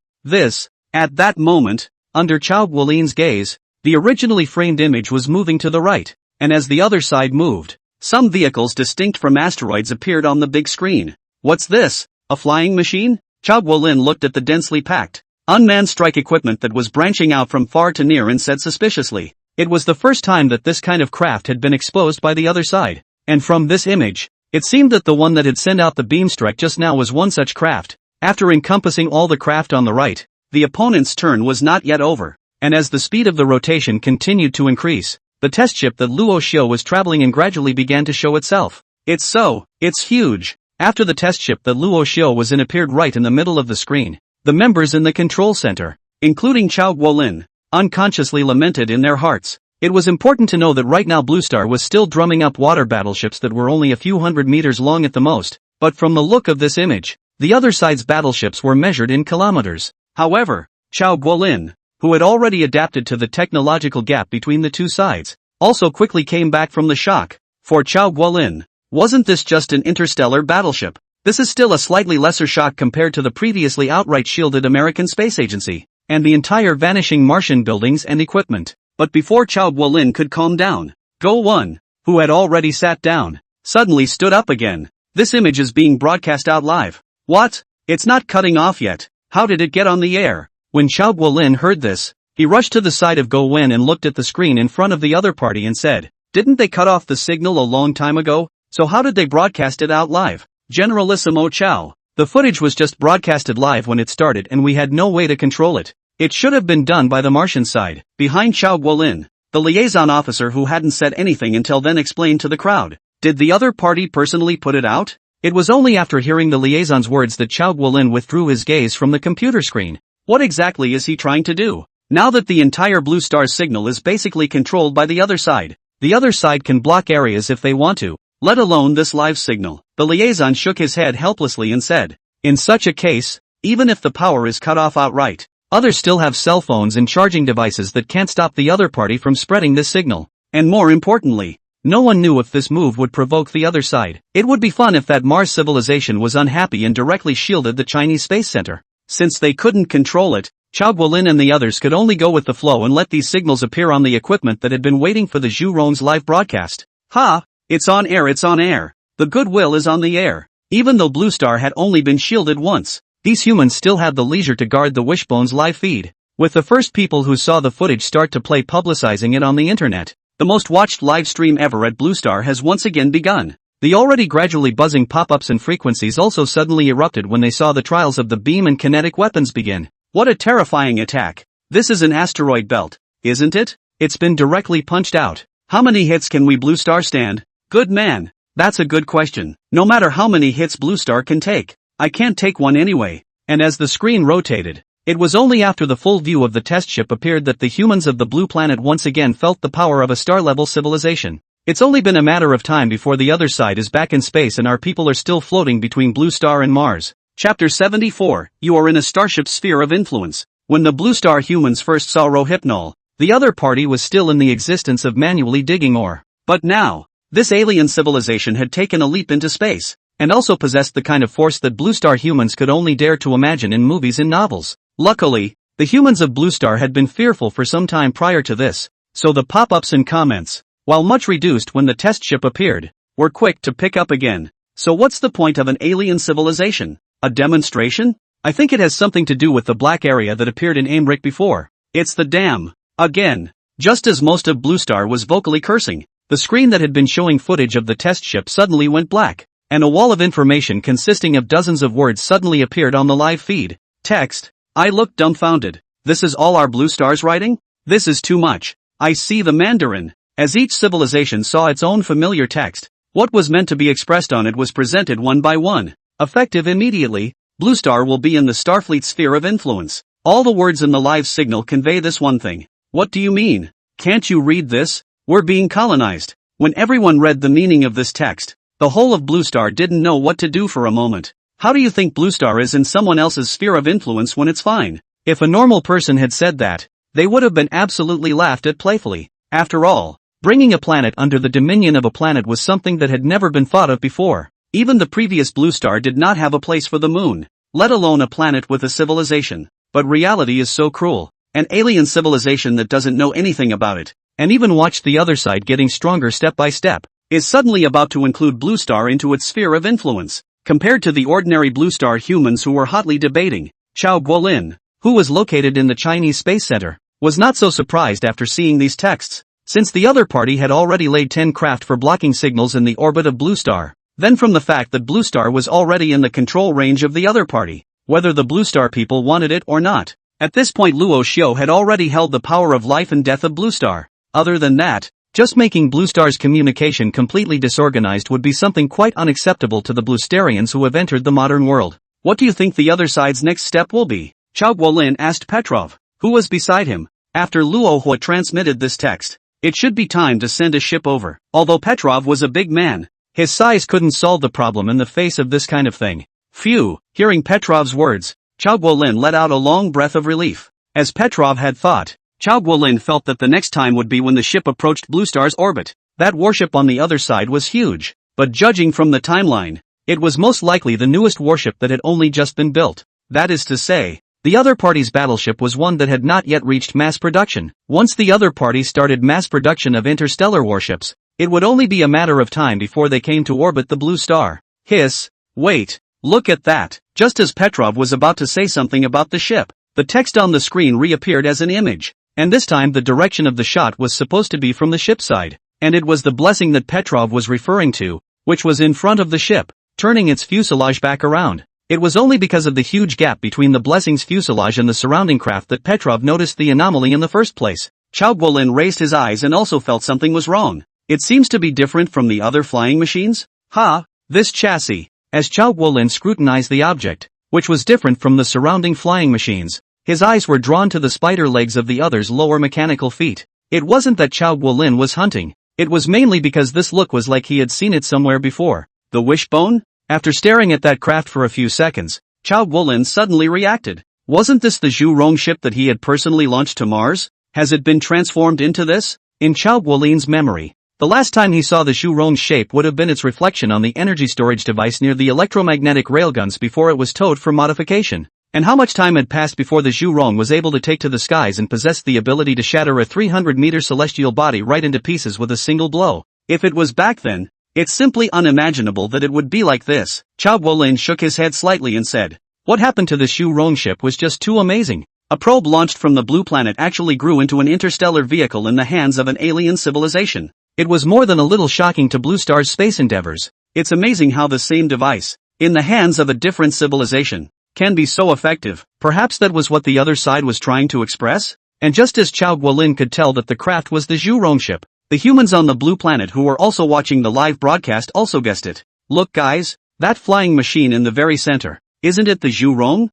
At that moment, under Chao Guolin's gaze, the originally framed image was moving to the right, and as the other side moved, some vehicles distinct from asteroids appeared on the big screen. What's this? A flying machine? Chao Guolin looked at the densely packed, unmanned strike equipment that was branching out from far to near and said suspiciously. It was the first time that this kind of craft had been exposed by the other side, and from this image, it seemed that the one that had sent out the beam strike just now was one such craft. After encompassing all the craft on the right, the opponent's turn was not yet over, and as the speed of the rotation continued to increase, the test ship that Luo Xiu was traveling in gradually began to show itself. It's huge. After the test ship that Luo Xiu was in appeared right in the middle of the screen, the members in the control center, including Chao Guolin, unconsciously lamented in their hearts. It was important to know that right now Blue Star was still drumming up water battleships that were only a few hundred meters long at the most, but from the look of this image, the other side's battleships were measured in kilometers. However, Chao Guolin, who had already adapted to the technological gap between the two sides, also quickly came back from the shock. For Chao Guolin, wasn't this just an interstellar battleship? This is still a slightly lesser shock compared to the previously outright shielded American Space Agency, and the entire vanishing Martian buildings and equipment. But before Chao Guolin could calm down, Go Wen, who had already sat down, suddenly stood up again. This image is being broadcast out live. What? It's not cutting off yet. How did it get on the air? When Chao Guolin heard this, he rushed to the side of Go Wen and looked at the screen in front of the other party and said, didn't they cut off the signal a long time ago? So how did they broadcast it out live? Generalissimo Chao, the footage was just broadcasted live when it started and we had no way to control it. It should have been done by the Martian side. Behind Chao Guolin, the liaison officer who hadn't said anything until then explained to the crowd. Did the other party personally put it out? It was only after hearing the liaison's words that Chao Guolin withdrew his gaze from the computer screen. What exactly is he trying to do? Now that the entire Blue Star's signal is basically controlled by the other side can block areas if they want to, let alone this live signal. The liaison shook his head helplessly and said, in such a case, even if the power is cut off outright, others still have cell phones and charging devices that can't stop the other party from spreading this signal. And more importantly, no one knew if this move would provoke the other side. It would be fun if that Mars civilization was unhappy and directly shielded the Chinese Space Center. Since they couldn't control it, Chao Guolin and the others could only go with the flow and let these signals appear on the equipment that had been waiting for the Zhu Rong's live broadcast. Ha! It's on air, it's on air. The goodwill is on the air. Even though Blue Star had only been shielded once, these humans still had the leisure to guard the Wishbone's live feed. With the first people who saw the footage start to play publicizing it on the internet, the most watched live stream ever at Blue Star has once again begun. The already gradually buzzing pop-ups and frequencies also suddenly erupted when they saw the trials of the beam and kinetic weapons begin. What a terrifying attack. This is an asteroid belt, isn't it? It's been directly punched out. How many hits can we Blue Star stand? Good man. That's a good question. No matter how many hits Blue Star can take, I can't take one anyway. And as the screen rotated, it was only after the full view of the test ship appeared that the humans of the blue planet once again felt the power of a star-level civilization. It's only been a matter of time before the other side is back in space and our people are still floating between Blue Star and Mars. Chapter 74, You are in a starship sphere of influence. When the Blue Star humans first saw Rohypnol, the other party was still in the existence of manually digging ore. But now, this alien civilization had taken a leap into space, and also possessed the kind of force that Blue Star humans could only dare to imagine in movies and novels. Luckily, the humans of Blue Star had been fearful for some time prior to this, so the pop-ups and comments, while much reduced when the test ship appeared, were quick to pick up again. So what's the point of an alien civilization? A demonstration? I think it has something to do with the black area that appeared in Animerecap before. It's the dam. Again. Just as most of Blue Star was vocally cursing, the screen that had been showing footage of the test ship suddenly went black, and a wall of information consisting of dozens of words suddenly appeared on the live feed. Text. I looked dumbfounded. This is all our Blue Star's writing? This is too much. I see the Mandarin. As each civilization saw its own familiar text, what was meant to be expressed on it was presented one by one. Effective immediately, Blue Star will be in the Starfleet sphere of influence. All the words in the live signal convey this one thing. What do you mean? Can't you read this? We're being colonized. When everyone read the meaning of this text, the whole of Blue Star didn't know what to do for a moment. How do you think Blue Star is in someone else's sphere of influence when it's fine? If a normal person had said that, they would have been absolutely laughed at playfully. After all, bringing a planet under the dominion of a planet was something that had never been thought of before. Even the previous Blue Star did not have a place for the moon, let alone a planet with a civilization. But reality is so cruel. An alien civilization that doesn't know anything about it, and even watched the other side getting stronger step by step, is suddenly about to include Blue Star into its sphere of influence. Compared to the ordinary Blue Star humans who were hotly debating, Chao Guolin, who was located in the Chinese Space Center, was not so surprised after seeing these texts, since the other party had already laid 10 craft for blocking signals in the orbit of Blue Star. Then from the fact that Blue Star was already in the control range of the other party, whether the Blue Star people wanted it or not. At this point Luo Xiu had already held the power of life and death of Blue Star. Other than that, just making Blue Star's communication completely disorganized would be something quite unacceptable to the Bluestarians who have entered the modern world. What do you think the other side's next step will be? Chao Guolin asked Petrov, who was beside him, after Luo Hua transmitted this text. It should be time to send a ship over. Although Petrov was a big man, his size couldn't solve the problem in the face of this kind of thing. Phew, hearing Petrov's words, Chao Guolin let out a long breath of relief. As Petrov had thought, Chao Guolin felt that the next time would be when the ship approached Blue Star's orbit. That warship on the other side was huge, but judging from the timeline, it was most likely the newest warship that had only just been built. That is to say, the other party's battleship was one that had not yet reached mass production. Once the other party started mass production of interstellar warships, it would only be a matter of time before they came to orbit the Blue Star. Hiss, wait, look at that. Just as Petrov was about to say something about the ship, the text on the screen reappeared as an image. And this time the direction of the shot was supposed to be from the ship side, and it was the blessing that Petrov was referring to, which was in front of the ship, turning its fuselage back around. It was only because of the huge gap between the blessing's fuselage and the surrounding craft that Petrov noticed the anomaly in the first place. Chao Guolin raised his eyes and also felt something was wrong. It seems to be different from the other flying machines? This chassis. As Chao Guolin scrutinized the object, which was different from the surrounding flying machines, his eyes were drawn to the spider legs of the other's lower mechanical feet. It wasn't that Chao Guolin was hunting. It was mainly because this look was like he had seen it somewhere before. The wishbone? After staring at that craft for a few seconds, Chao Guolin suddenly reacted. Wasn't this the Zhu Rong ship that he had personally launched to Mars? Has it been transformed into this? In Chao Guolin's memory, the last time he saw the Zhu Rong shape would have been its reflection on the energy storage device near the electromagnetic railguns before it was towed for modification. And how much time had passed before the Zhu Rong was able to take to the skies and possessed the ability to shatter a 300-meter celestial body right into pieces with a single blow? If it was back then, it's simply unimaginable that it would be like this. Chao Guolin shook his head slightly and said, "What happened to the Zhu Rong ship was just too amazing. A probe launched from the blue planet actually grew into an interstellar vehicle in the hands of an alien civilization. It was more than a little shocking to Blue Star's space endeavors. It's amazing how the same device, in the hands of a different civilization, can be so effective." Perhaps that was what the other side was trying to express? And just as Chao Guolin could tell that the craft was the Zhu Rong ship, the humans on the blue planet who were also watching the live broadcast also guessed it. "Look guys, that flying machine in the very center, isn't it the Zhu Rong?"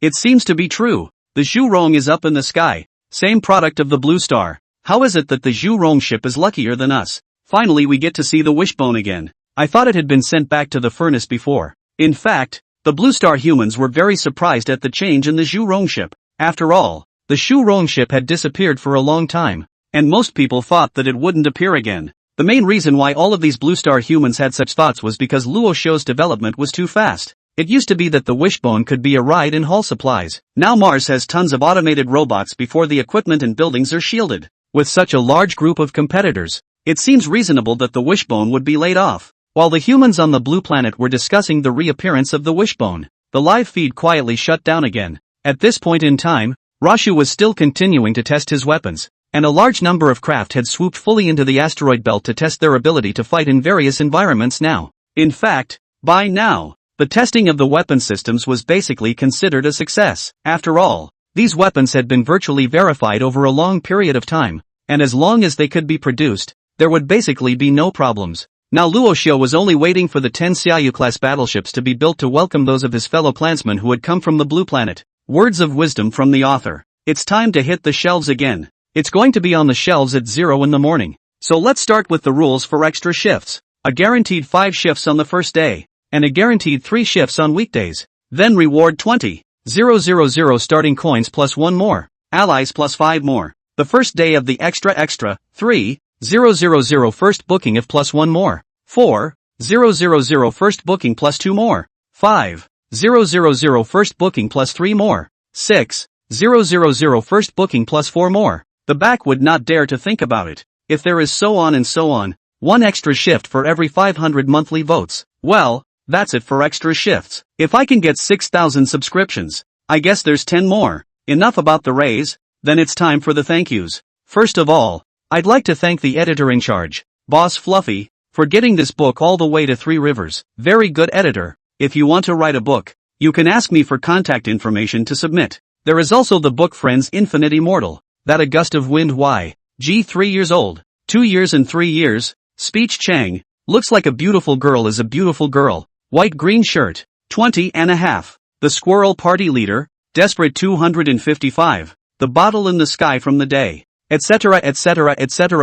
It seems to be true. The Zhu Rong is up in the sky, same product of the Blue Star. How is it that the Zhu Rong ship is luckier than us? Finally we get to see the wishbone again. I thought it had been sent back to the furnace before. In fact, the Blue Star humans were very surprised at the change in the Zhu Rong ship. After all, the Zhu Rong ship had disappeared for a long time, and most people thought that it wouldn't appear again. The main reason why all of these Blue Star humans had such thoughts was because Luo Xiu's development was too fast. It used to be that the wishbone could be a ride in haul supplies. Now Mars has tons of automated robots before the equipment and buildings are shielded. With such a large group of competitors, it seems reasonable that the wishbone would be laid off. While the humans on the blue planet were discussing the reappearance of the wishbone, the live feed quietly shut down again. At this point in time, Rashu was still continuing to test his weapons, and a large number of craft had swooped fully into the asteroid belt to test their ability to fight in various environments now. In fact, by now, the testing of the weapon systems was basically considered a success. After all, these weapons had been virtually verified over a long period of time, and as long as they could be produced, there would basically be no problems. Now Luo Xiu was only waiting for the 10 Xiaoyu-class battleships to be built to welcome those of his fellow clansmen who had come from the blue planet. Words of wisdom from the author. It's time to hit the shelves again. It's going to be on the shelves at 0 in the morning. So let's start with the rules for extra shifts. A guaranteed 5 shifts on the first day, and a guaranteed 3 shifts on weekdays. Then reward 20,000 starting coins plus 1 more, allies plus 5 more. The first day of the extra 3,000 first booking of plus 1 more. 4,000 first booking plus 2 more. 5,000 first booking plus 3 more. 6,000 first booking plus 4 more. The back would not dare to think about it. If there is so on and so on, 1 extra shift for every 500 monthly votes. Well, that's it for extra shifts. If I can get 6,000 subscriptions, I guess there's 10 more. Enough about the raise, then it's time for the thank yous. First of all, I'd like to thank the editor in charge, Boss Fluffy, for getting this book all the way to 3 Rivers. Very good editor. If you want to write a book, you can ask me for contact information to submit. There is also the book Friends Infinite Immortal, that a gust of wind YG 3 years old, 2 years and 3 years, Speech Chang, looks like a beautiful girl is a beautiful girl, white green shirt, 20 and a half, the Squirrel Party Leader, Desperate 255, the Bottle in the Sky from the Day, etc.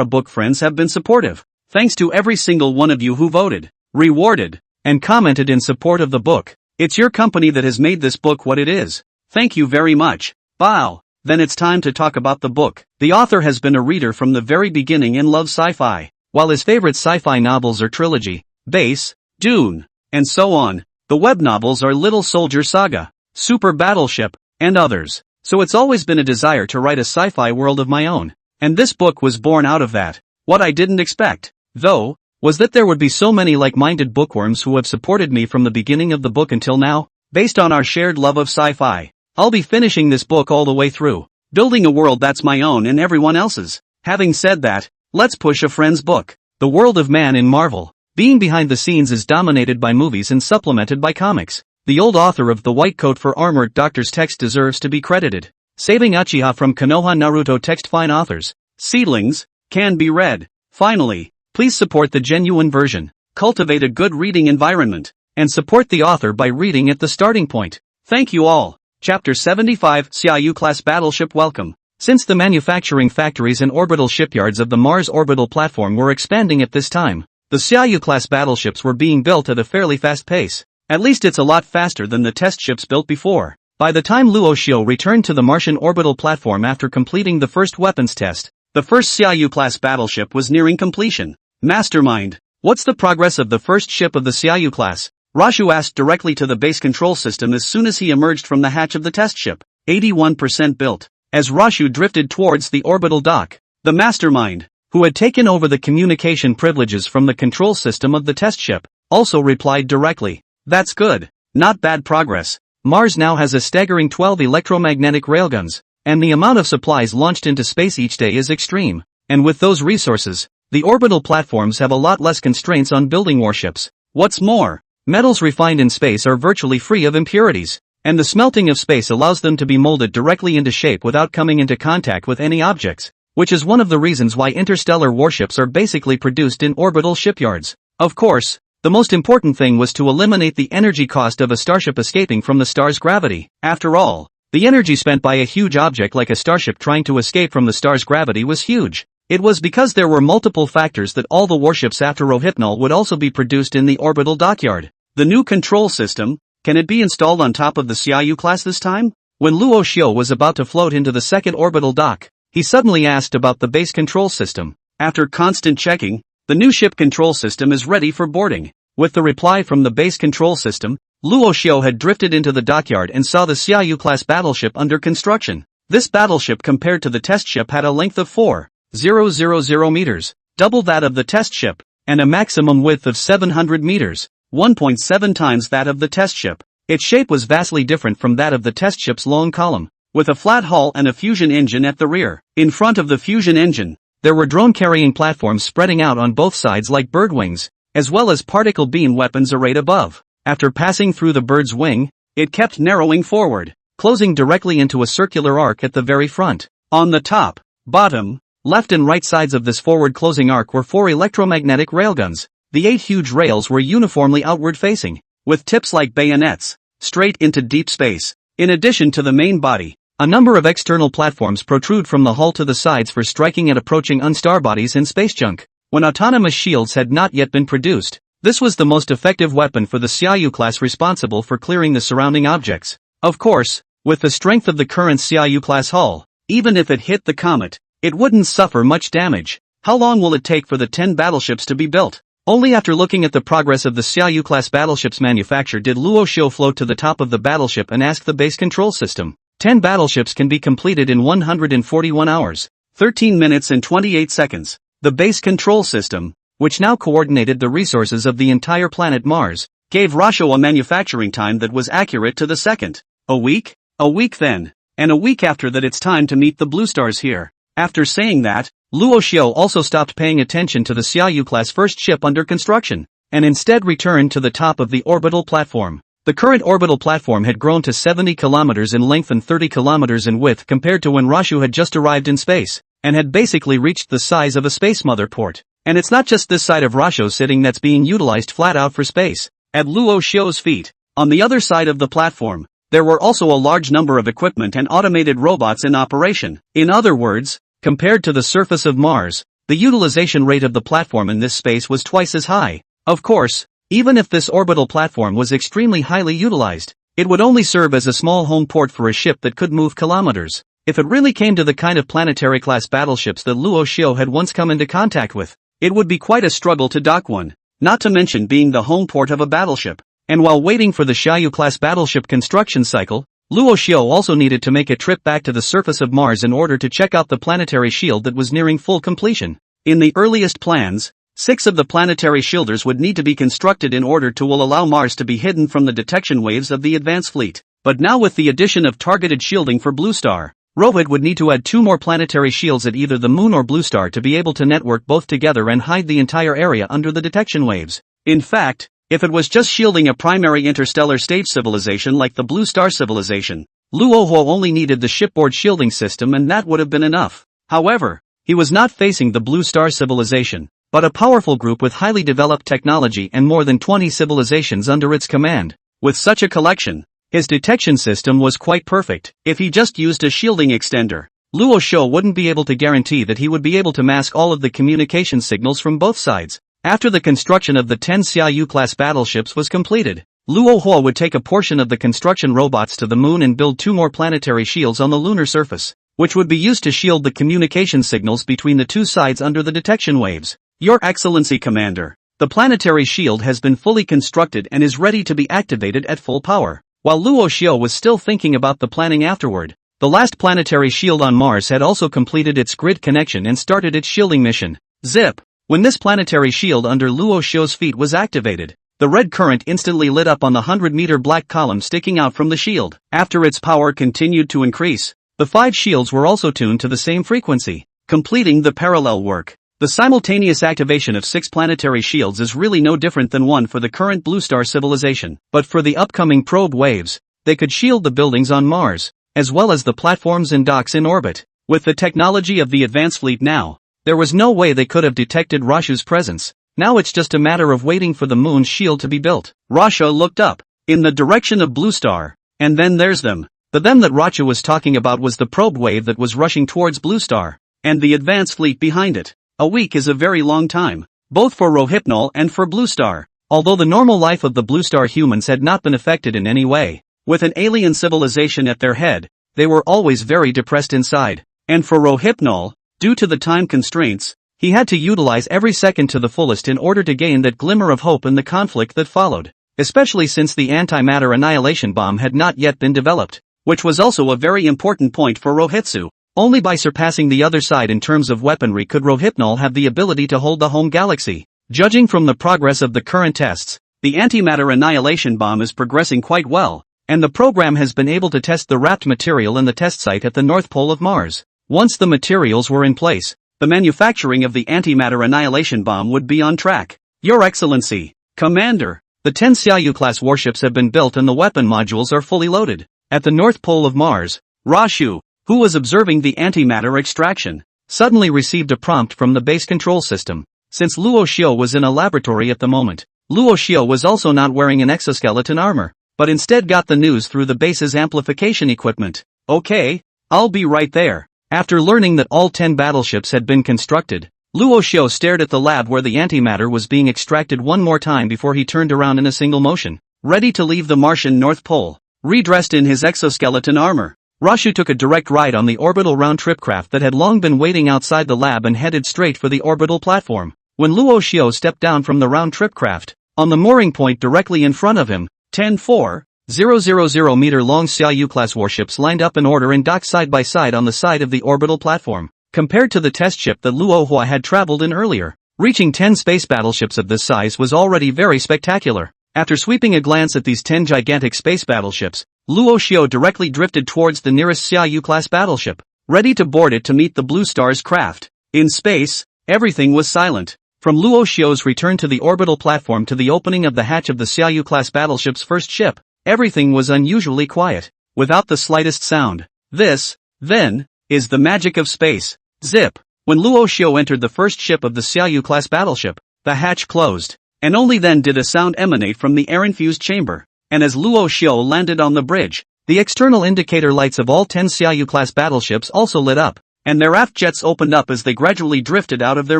Book friends have been supportive. Thanks to every single one of you who voted, rewarded, and commented in support of the book. It's your company that has made this book what it is. Thank you very much. Bow. Then it's time to talk about the book. The author has been a reader from the very beginning and loves sci-fi. While his favorite sci-fi novels are Trilogy, Base, Dune, and so on, the web novels are Little Soldier Saga, Super Battleship, and others. So it's always been a desire to write a sci-fi world of my own. And this book was born out of that. What I didn't expect, though, was that there would be so many like-minded bookworms who have supported me from the beginning of the book until now, based on our shared love of sci-fi. I'll be finishing this book all the way through, building a world that's my own and everyone else's. Having said that, let's push a friend's book. The world of man in Marvel, being behind the scenes is dominated by movies and supplemented by comics. The old author of The White Coat for Armored Doctor's text deserves to be credited. Saving Uchiha from Konoha Naruto text fine authors, seedlings, can be read. Finally, Please support the genuine version, cultivate a good reading environment, and support the author by reading at the starting point. Thank you all. Chapter 75 Xiaoyu Class Battleship Welcome. Since the manufacturing factories and orbital shipyards of the Mars orbital platform were expanding at this time, the Xiaoyu class battleships were being built at a fairly fast pace. At least it's a lot faster than the test ships built before. By the time Luo Xiu returned to the Martian orbital platform after completing the first weapons test, the first Xiaoyu class battleship was nearing completion. Mastermind, what's the progress of the first ship of the Xiaoyu class? Rashu asked directly to the base control system as soon as he emerged from the hatch of the test ship. 81% built. As Rashu drifted towards the orbital dock, the mastermind, who had taken over the communication privileges from the control system of the test ship, also replied directly. That's good. Not bad progress. Mars now has a staggering 12 electromagnetic railguns, and the amount of supplies launched into space each day is extreme. And with those resources, the orbital platforms have a lot less constraints on building warships. What's more, metals refined in space are virtually free of impurities, and the smelting of space allows them to be molded directly into shape without coming into contact with any objects, which is one of the reasons why interstellar warships are basically produced in orbital shipyards. Of course, the most important thing was to eliminate the energy cost of a starship escaping from the star's gravity. After all, the energy spent by a huge object like a starship trying to escape from the star's gravity was huge. It was because there were multiple factors that all the warships after Rohypnol would also be produced in the orbital dockyard. The new control system, can it be installed on top of the Xiaoyu class this time? When Luo Xiu was about to float into the second orbital dock, he suddenly asked about the base control system. After constant checking, the new ship control system is ready for boarding. With the reply from the base control system, Luo Xiu had drifted into the dockyard and saw the Xiaoyu class battleship under construction. This battleship compared to the test ship had a length of 4,000 meters, double that of the test ship, and a maximum width of 700 meters, 1.7 times that of the test ship. Its shape was vastly different from that of the test ship's long column, with a flat hull and a fusion engine at the rear. In front of the fusion engine, there were drone-carrying platforms spreading out on both sides like bird wings, as well as particle beam weapons arrayed above. After passing through the bird's wing, it kept narrowing forward, closing directly into a circular arc at the very front. On the top, bottom, left and right sides of this forward-closing arc were 4 electromagnetic railguns. The 8 huge rails were uniformly outward-facing, with tips like bayonets, straight into deep space. In addition to the main body, a number of external platforms protrude from the hull to the sides for striking at approaching unstar bodies and space junk. When autonomous shields had not yet been produced, this was the most effective weapon for the Xiaoyu class responsible for clearing the surrounding objects. Of course, with the strength of the current Xiaoyu class hull, even if it hit the comet, it wouldn't suffer much damage. How long will it take for the 10 battleships to be built? Only after looking at the progress of the Xiaoyu class battleship's manufacture did Luo Xiu float to the top of the battleship and ask the base control system. 10 battleships can be completed in 141 hours, 13 minutes and 28 seconds. The base control system, which now coordinated the resources of the entire planet Mars, gave Rashu a manufacturing time that was accurate to the second. A week? A week then. And a week after that it's time to meet the blue stars here. After saying that, Luo Xiu also stopped paying attention to the Xiaoyu class first ship under construction, and instead returned to the top of the orbital platform. The current orbital platform had grown to 70 kilometers in length and 30 kilometers in width compared to when Rashu had just arrived in space, and had basically reached the size of a space mother port. And it's not just this side of Rashu sitting that's being utilized flat out for space. At Luo Xiu's feet, on the other side of the platform, there were also a large number of equipment and automated robots in operation. In other words, compared to the surface of Mars, the utilization rate of the platform in this space was twice as high. Of course, even if this orbital platform was extremely highly utilized, it would only serve as a small home port for a ship that could move kilometers. If it really came to the kind of planetary-class battleships that Luo Xiu had once come into contact with, it would be quite a struggle to dock one, not to mention being the home port of a battleship. And while waiting for the Xiaoyu-class battleship construction cycle, Luo Xiu also needed to make a trip back to the surface of Mars in order to check out the planetary shield that was nearing full completion. In the earliest plans, 6 of the planetary shielders would need to be constructed in order to allow Mars to be hidden from the detection waves of the advanced fleet. But now with the addition of targeted shielding for Blue Star, Rohit would need to add 2 more planetary shields at either the Moon or Blue Star to be able to network both together and hide the entire area under the detection waves. In fact, if it was just shielding a primary interstellar stage civilization like the Blue Star civilization, Luo Huo only needed the shipboard shielding system and that would have been enough. However, he was not facing the Blue Star civilization, but a powerful group with highly developed technology and more than 20 civilizations under its command. With such a collection, his detection system was quite perfect. If he just used a shielding extender, Luo Xiu wouldn't be able to guarantee that he would be able to mask all of the communication signals from both sides. After the construction of the 10 Xiaoyu-class battleships was completed, Luo Hua would take a portion of the construction robots to the moon and build 2 more planetary shields on the lunar surface, which would be used to shield the communication signals between the 2 sides under the detection waves. Your Excellency Commander, the planetary shield has been fully constructed and is ready to be activated at full power. While Luo Xiu was still thinking about the planning afterward, the last planetary shield on Mars had also completed its grid connection and started its shielding mission. Zip! When this planetary shield under Luo Xiu's feet was activated, the red current instantly lit up on the 100-meter black column sticking out from the shield. After its power continued to increase, the 5 shields were also tuned to the same frequency, completing the parallel work. The simultaneous activation of 6 planetary shields is really no different than one for the current Blue Star civilization, but for the upcoming probe waves, they could shield the buildings on Mars, as well as the platforms and docks in orbit. With the technology of the advanced fleet now, there was no way they could have detected Rashu's presence. Now it's just a matter of waiting for the moon's shield to be built. Rasha looked up, in the direction of Blue Star, and then there's them. The them that Rasha was talking about was the probe wave that was rushing towards Blue Star, and the advanced fleet behind it. A week is a very long time, both for Rohypnol and for Blue Star. Although the normal life of the Blue Star humans had not been affected in any way, with an alien civilization at their head, they were always very depressed inside. And for Rohypnol, due to the time constraints, he had to utilize every second to the fullest in order to gain that glimmer of hope in the conflict that followed, especially since the antimatter annihilation bomb had not yet been developed, which was also a very important point for Rohitsu. Only by surpassing the other side in terms of weaponry could Rohypnol have the ability to hold the home galaxy. Judging from the progress of the current tests, the antimatter annihilation bomb is progressing quite well, and the program has been able to test the wrapped material in the test site at the North Pole of Mars. Once the materials were in place, the manufacturing of the antimatter annihilation bomb would be on track. Your Excellency, Commander, the 10 Xiaoyu-class warships have been built and the weapon modules are fully loaded. At the North Pole of Mars, Rashu, who was observing the antimatter extraction, suddenly received a prompt from the base control system. Since Luo Xiu was in a laboratory at the moment, Luo Xiu was also not wearing an exoskeleton armor, but instead got the news through the base's amplification equipment. Okay, I'll be right there. After learning that all 10 battleships had been constructed, Luo Xiu stared at the lab where the antimatter was being extracted one more time before he turned around in a single motion, ready to leave the Martian North Pole, redressed in his exoskeleton armor. Rashu took a direct ride on the orbital round-trip craft that had long been waiting outside the lab and headed straight for the orbital platform. When Luo Xiu stepped down from the round-trip craft, on the mooring point directly in front of him, 10,4,000-meter-long Xiaoyu-class warships lined up in order and docked side by side on the side of the orbital platform. Compared to the test ship that Luo Hua had traveled in earlier, reaching 10 space battleships of this size was already very spectacular. After sweeping a glance at these 10 gigantic space battleships, Luo Xiu directly drifted towards the nearest Xiaoyu-class battleship, ready to board it to meet the Blue Star's craft. In space, everything was silent. From Luo Xiu's return to the orbital platform to the opening of the hatch of the Xiaoyu-class battleship's first ship, everything was unusually quiet, without the slightest sound. This, then, is the magic of space. Zip! When Luo Xiu entered the first ship of the Xiaoyu-class battleship, the hatch closed, and only then did a sound emanate from the air-infused chamber. And as Luo Xiu landed on the bridge, the external indicator lights of all 10 Xiaoyu-class battleships also lit up, and their aft jets opened up as they gradually drifted out of their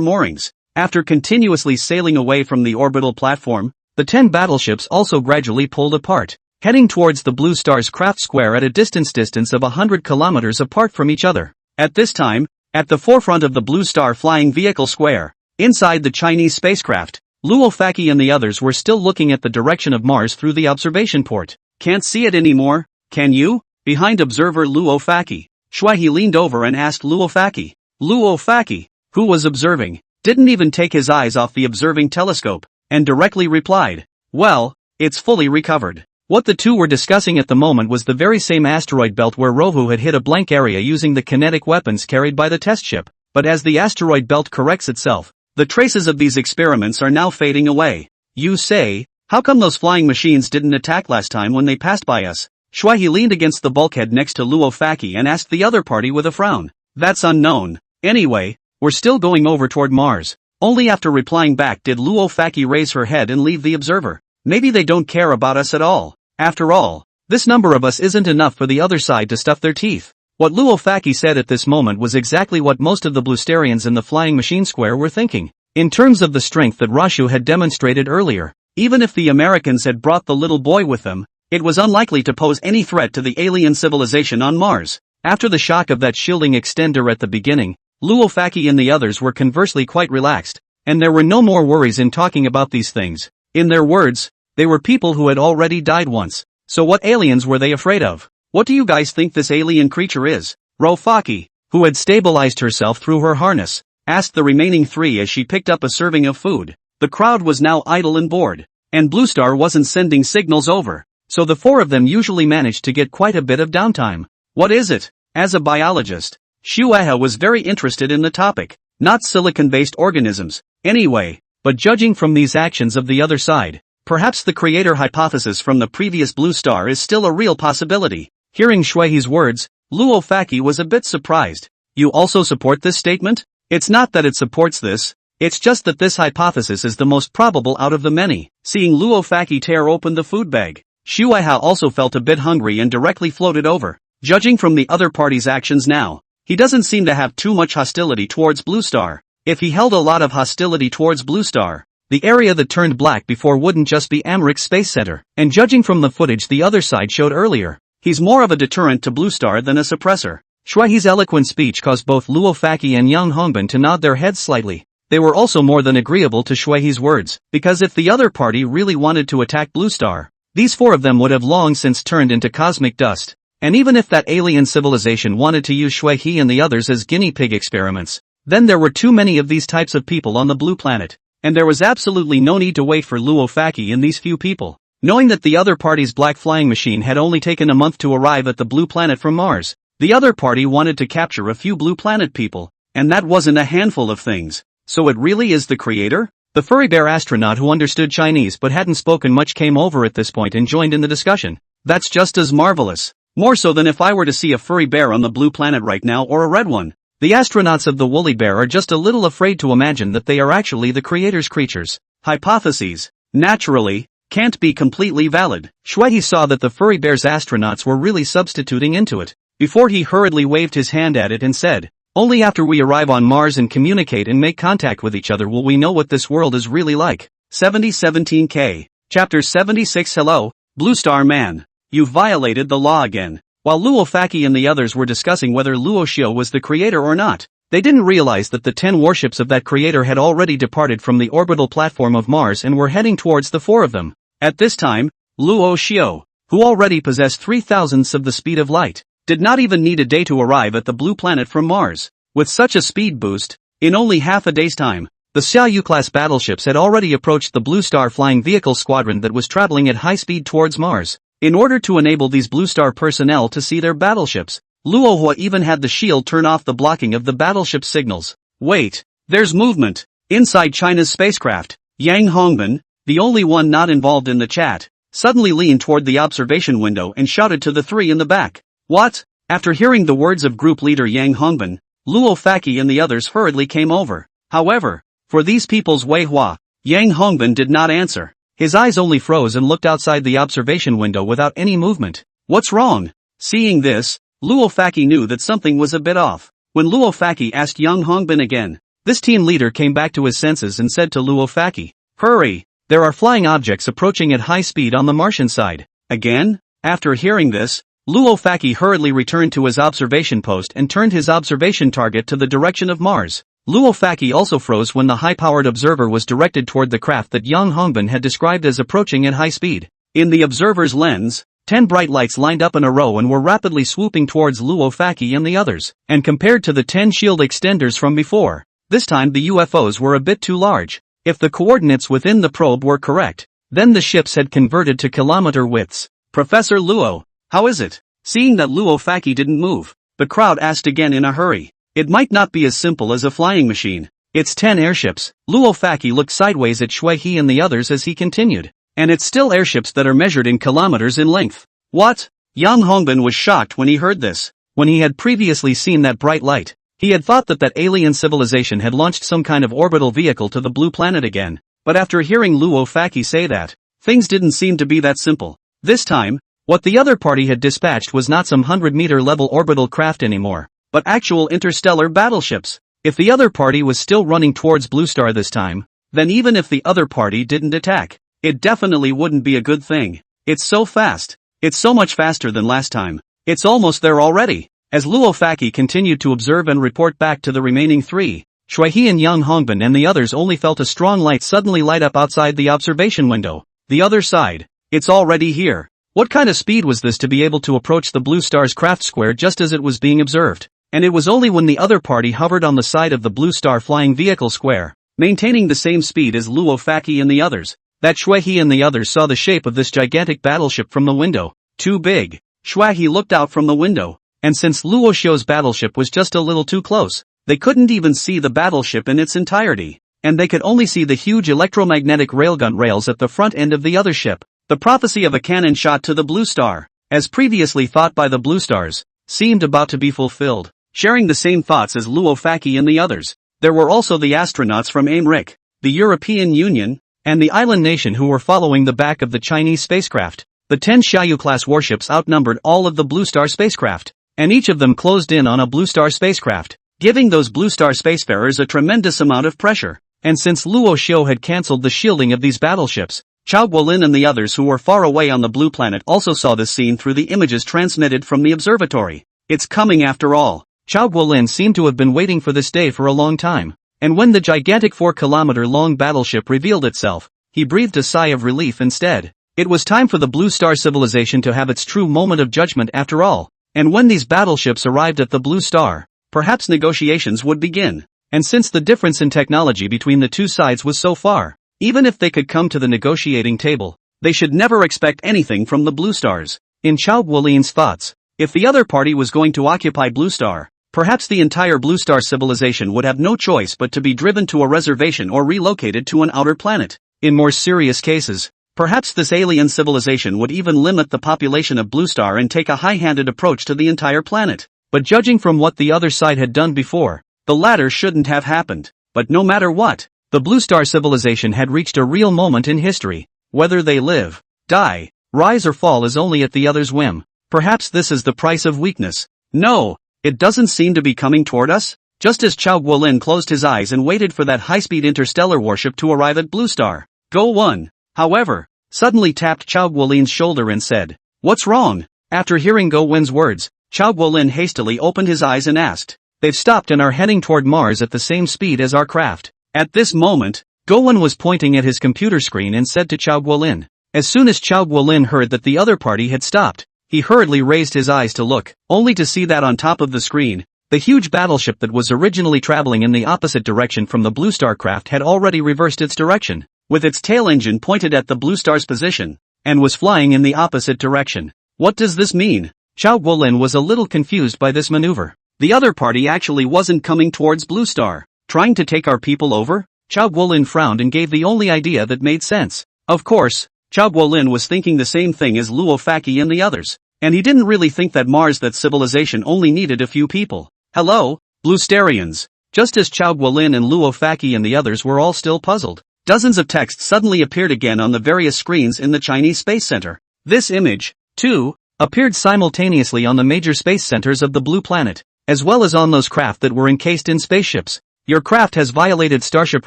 moorings. After continuously sailing away from the orbital platform, the 10 battleships also gradually pulled apart, heading towards the Blue Star's craft square at a distance of 100 kilometers apart from each other. At this time, at the forefront of the Blue Star flying vehicle square, inside the Chinese spacecraft, Luo Faki and the others were still looking at the direction of Mars through the observation port. Can't see it anymore, can you? Behind observer Luo Faki, Shuaihe leaned over and asked Luo Faki. Luo Faki, who was observing, didn't even take his eyes off the observing telescope, and directly replied, well, it's fully recovered. What the two were discussing at the moment was the very same asteroid belt where Rohu had hit a blank area using the kinetic weapons carried by the test ship. But as the asteroid belt corrects itself, the traces of these experiments are now fading away. You say, how come those flying machines didn't attack last time when they passed by us? Shuaihe leaned against the bulkhead next to Luo Faki and asked the other party with a frown. That's unknown. Anyway, we're still going over toward Mars. Only after replying back did Luo Faki raise her head and leave the observer. Maybe they don't care about us at all. After all, this number of us isn't enough for the other side to stuff their teeth. What Luo Faki said at this moment was exactly what most of the Bluestarians in the flying machine square were thinking. In terms of the strength that Rashu had demonstrated earlier, even if the Americans had brought the little boy with them, it was unlikely to pose any threat to the alien civilization on Mars. After the shock of that shielding extender at the beginning, Luo Faki and the others were conversely quite relaxed, and there were no more worries in talking about these things. In their words, they were people who had already died once. So what aliens were they afraid of? What do you guys think this alien creature is? Ro Faki, who had stabilized herself through her harness, asked the remaining three as she picked up a serving of food. The crowd was now idle and bored, and Blue Star wasn't sending signals over, so the four of them usually managed to get quite a bit of downtime. What is it? As a biologist, Shueha was very interested in the topic, not silicon-based organisms, anyway, but judging from these actions of the other side, perhaps the creator hypothesis from the previous Blue Star is still a real possibility. Hearing Shuehi's words, Luo Faki was a bit surprised. You also support this statement? It's not that it supports this, it's just that this hypothesis is the most probable out of the many. Seeing Luo Faki tear open the food bag, Shueha also felt a bit hungry and directly floated over. Judging from the other party's actions now, he doesn't seem to have too much hostility towards Blue Star. If he held a lot of hostility towards Blue Star, the area that turned black before wouldn't just be Americ's Space Center. And judging from the footage the other side showed earlier, he's more of a deterrent to Blue Star than a suppressor. Shuehi's eloquent speech caused both Luo Faki and Yang Hongbin to nod their heads slightly. They were also more than agreeable to Shuehi's words, because if the other party really wanted to attack Blue Star, these four of them would have long since turned into cosmic dust. And even if that alien civilization wanted to use Shuehi and the others as guinea pig experiments, then there were too many of these types of people on the blue planet, and there was absolutely no need to wait for Luo Faki and these few people. Knowing that the other party's black flying machine had only taken a month to arrive at the blue planet from Mars, the other party wanted to capture a few blue planet people, and that wasn't a handful of things. So it really is the creator? The furry bear astronaut who understood Chinese but hadn't spoken much came over at this point and joined in the discussion. That's just as marvelous. More so than if I were to see a furry bear on the blue planet right now or a red one. The astronauts of the woolly bear are just a little afraid to imagine that they are actually the creator's creatures. Hypotheses, naturally, can't be completely valid. Shuehi saw that the furry bear's astronauts were really substituting into it, before he hurriedly waved his hand at it and said, "Only after we arrive on Mars and communicate and make contact with each other will we know what this world is really like." 7017K. Chapter 76. Hello, Blue Star Man. You violated the law again. While Luo Faki and the others were discussing whether Luo Xiao was the creator or not, they didn't realize that the 10 warships of that creator had already departed from the orbital platform of Mars and were heading towards the four of them. At this time, Luo Xiao, who already possessed 3,000ths of the speed of light, did not even need a day to arrive at the blue planet from Mars. With such a speed boost, in only half a day's time, the Xiaoyu-class battleships had already approached the Blue Star flying vehicle squadron that was traveling at high speed towards Mars. In order to enable these Blue Star personnel to see their battleships, Luo Hua even had the shield turn off the blocking of the battleship signals. Wait, there's movement inside China's spacecraft. Yang Hongbin, the only one not involved in the chat, suddenly leaned toward the observation window and shouted to the three in the back. What? After hearing the words of group leader Yang Hongbin, Luo Faki and the others hurriedly came over. However, for these people's Wei Hua, Yang Hongbin did not answer. His eyes only froze and looked outside the observation window without any movement. What's wrong? Seeing this, Luo Faki knew that something was a bit off. When Luo Faki asked Yang Hongbin again, this team leader came back to his senses and said to Luo Faki, "Hurry, there are flying objects approaching at high speed on the Martian side." Again? After hearing this, Luo Faki hurriedly returned to his observation post and turned his observation target to the direction of Mars. Luo Faki also froze when the high-powered observer was directed toward the craft that Yang Hongbin had described as approaching at high speed. In the observer's lens, 10 bright lights lined up in a row and were rapidly swooping towards Luo Faki and the others. And compared to the 10 shield extenders from before, this time the UFOs were a bit too large. If the coordinates within the probe were correct, then the ships had converted to kilometer widths. Professor Luo, how is it? Seeing that Luo Faki didn't move, the crowd asked again in a hurry. It might not be as simple as a flying machine. It's 10 airships. Luo Faki looked sideways at Shuehi and the others as he continued. And it's still airships that are measured in kilometers in length. What? Yang Hongbin was shocked when he heard this. When he had previously seen that bright light, He had thought that alien civilization had launched some kind of orbital vehicle to the blue planet again, but after hearing Luo Faki say that, things didn't seem to be that simple. This time, what the other party had dispatched was not some 100-meter level orbital craft anymore, but actual interstellar battleships. If the other party was still running towards Blue Star this time, then even if the other party didn't attack, it definitely wouldn't be a good thing. It's so fast. It's so much faster than last time. It's almost there already. As Luo Faki continued to observe and report back to the remaining three, Shuihe and Yang Hongbin and the others only felt a strong light suddenly light up outside the observation window. The other side. It's already here. What kind of speed was this to be able to approach the Blue Star's craft square just as it was being observed? And it was only when the other party hovered on the side of the Blue Star flying vehicle square, maintaining the same speed as Luo Faki and the others, that Shuihe and the others saw the shape of this gigantic battleship from the window. Too big. Shuihe looked out from the window, and since Luo Xiu's battleship was just a little too close, they couldn't even see the battleship in its entirety, and they could only see the huge electromagnetic railgun rails at the front end of the other ship. The prophecy of a cannon shot to the Blue Star, as previously thought by the Blue Stars, seemed about to be fulfilled. Sharing the same thoughts as Luo Faki and the others, there were also the astronauts from Americ, the European Union, and the island nation who were following the back of the Chinese spacecraft. The 10 Xiaoyu-class warships outnumbered all of the Blue Star spacecraft, and each of them closed in on a Blue Star spacecraft, giving those Blue Star spacefarers a tremendous amount of pressure. And since Luo Xiu had cancelled the shielding of these battleships, Chao Guolin and the others who were far away on the blue planet also saw this scene through the images transmitted from the observatory. It's coming after all. Chao Guolin seemed to have been waiting for this day for a long time, and when the gigantic 4-kilometer-long battleship revealed itself, he breathed a sigh of relief instead. It was time for the Blue Star civilization to have its true moment of judgment after all, and when these battleships arrived at the Blue Star, perhaps negotiations would begin. And since the difference in technology between the two sides was so far, even if they could come to the negotiating table, they should never expect anything from the Blue Stars. In Chao Guolin's thoughts, if the other party was going to occupy Blue Star, perhaps the entire Blue Star civilization would have no choice but to be driven to a reservation or relocated to an outer planet. In more serious cases, perhaps this alien civilization would even limit the population of Blue Star and take a high-handed approach to the entire planet. But judging from what the other side had done before, the latter shouldn't have happened. But no matter what, the Blue Star civilization had reached a real moment in history. Whether they live, die, rise or fall is only at the other's whim. Perhaps this is the price of weakness. No, it doesn't seem to be coming toward us. Just as Chao Guolin closed his eyes and waited for that high-speed interstellar warship to arrive at Blue Star, Go 1, however, suddenly tapped Chao Guolin's shoulder and said, "What's wrong?" After hearing Go Win's words, Chao Guolin hastily opened his eyes and asked, "They've stopped and are heading toward Mars at the same speed as our craft." At this moment, Gowon was pointing at his computer screen and said to Chao Guolin. As soon as Chao Guolin heard that the other party had stopped, he hurriedly raised his eyes to look, only to see that on top of the screen, the huge battleship that was originally traveling in the opposite direction from the Blue Star craft had already reversed its direction, with its tail engine pointed at the Blue Star's position, and was flying in the opposite direction. What does this mean? Chao Guolin was a little confused by this maneuver. The other party actually wasn't coming towards Blue Star, trying to take our people over? Chao Guolin frowned and gave the only idea that made sense. Of course, Chao Guolin was thinking the same thing as Luo Faki and the others, and he didn't really think that that civilization only needed a few people. Hello, Blue Starians. Just as Chao Guolin and Luo Faki and the others were all still puzzled, dozens of texts suddenly appeared again on the various screens in the Chinese Space Center. This image, too, appeared simultaneously on the major space centers of the Blue Planet, as well as on those craft that were encased in spaceships. Your craft has violated Starship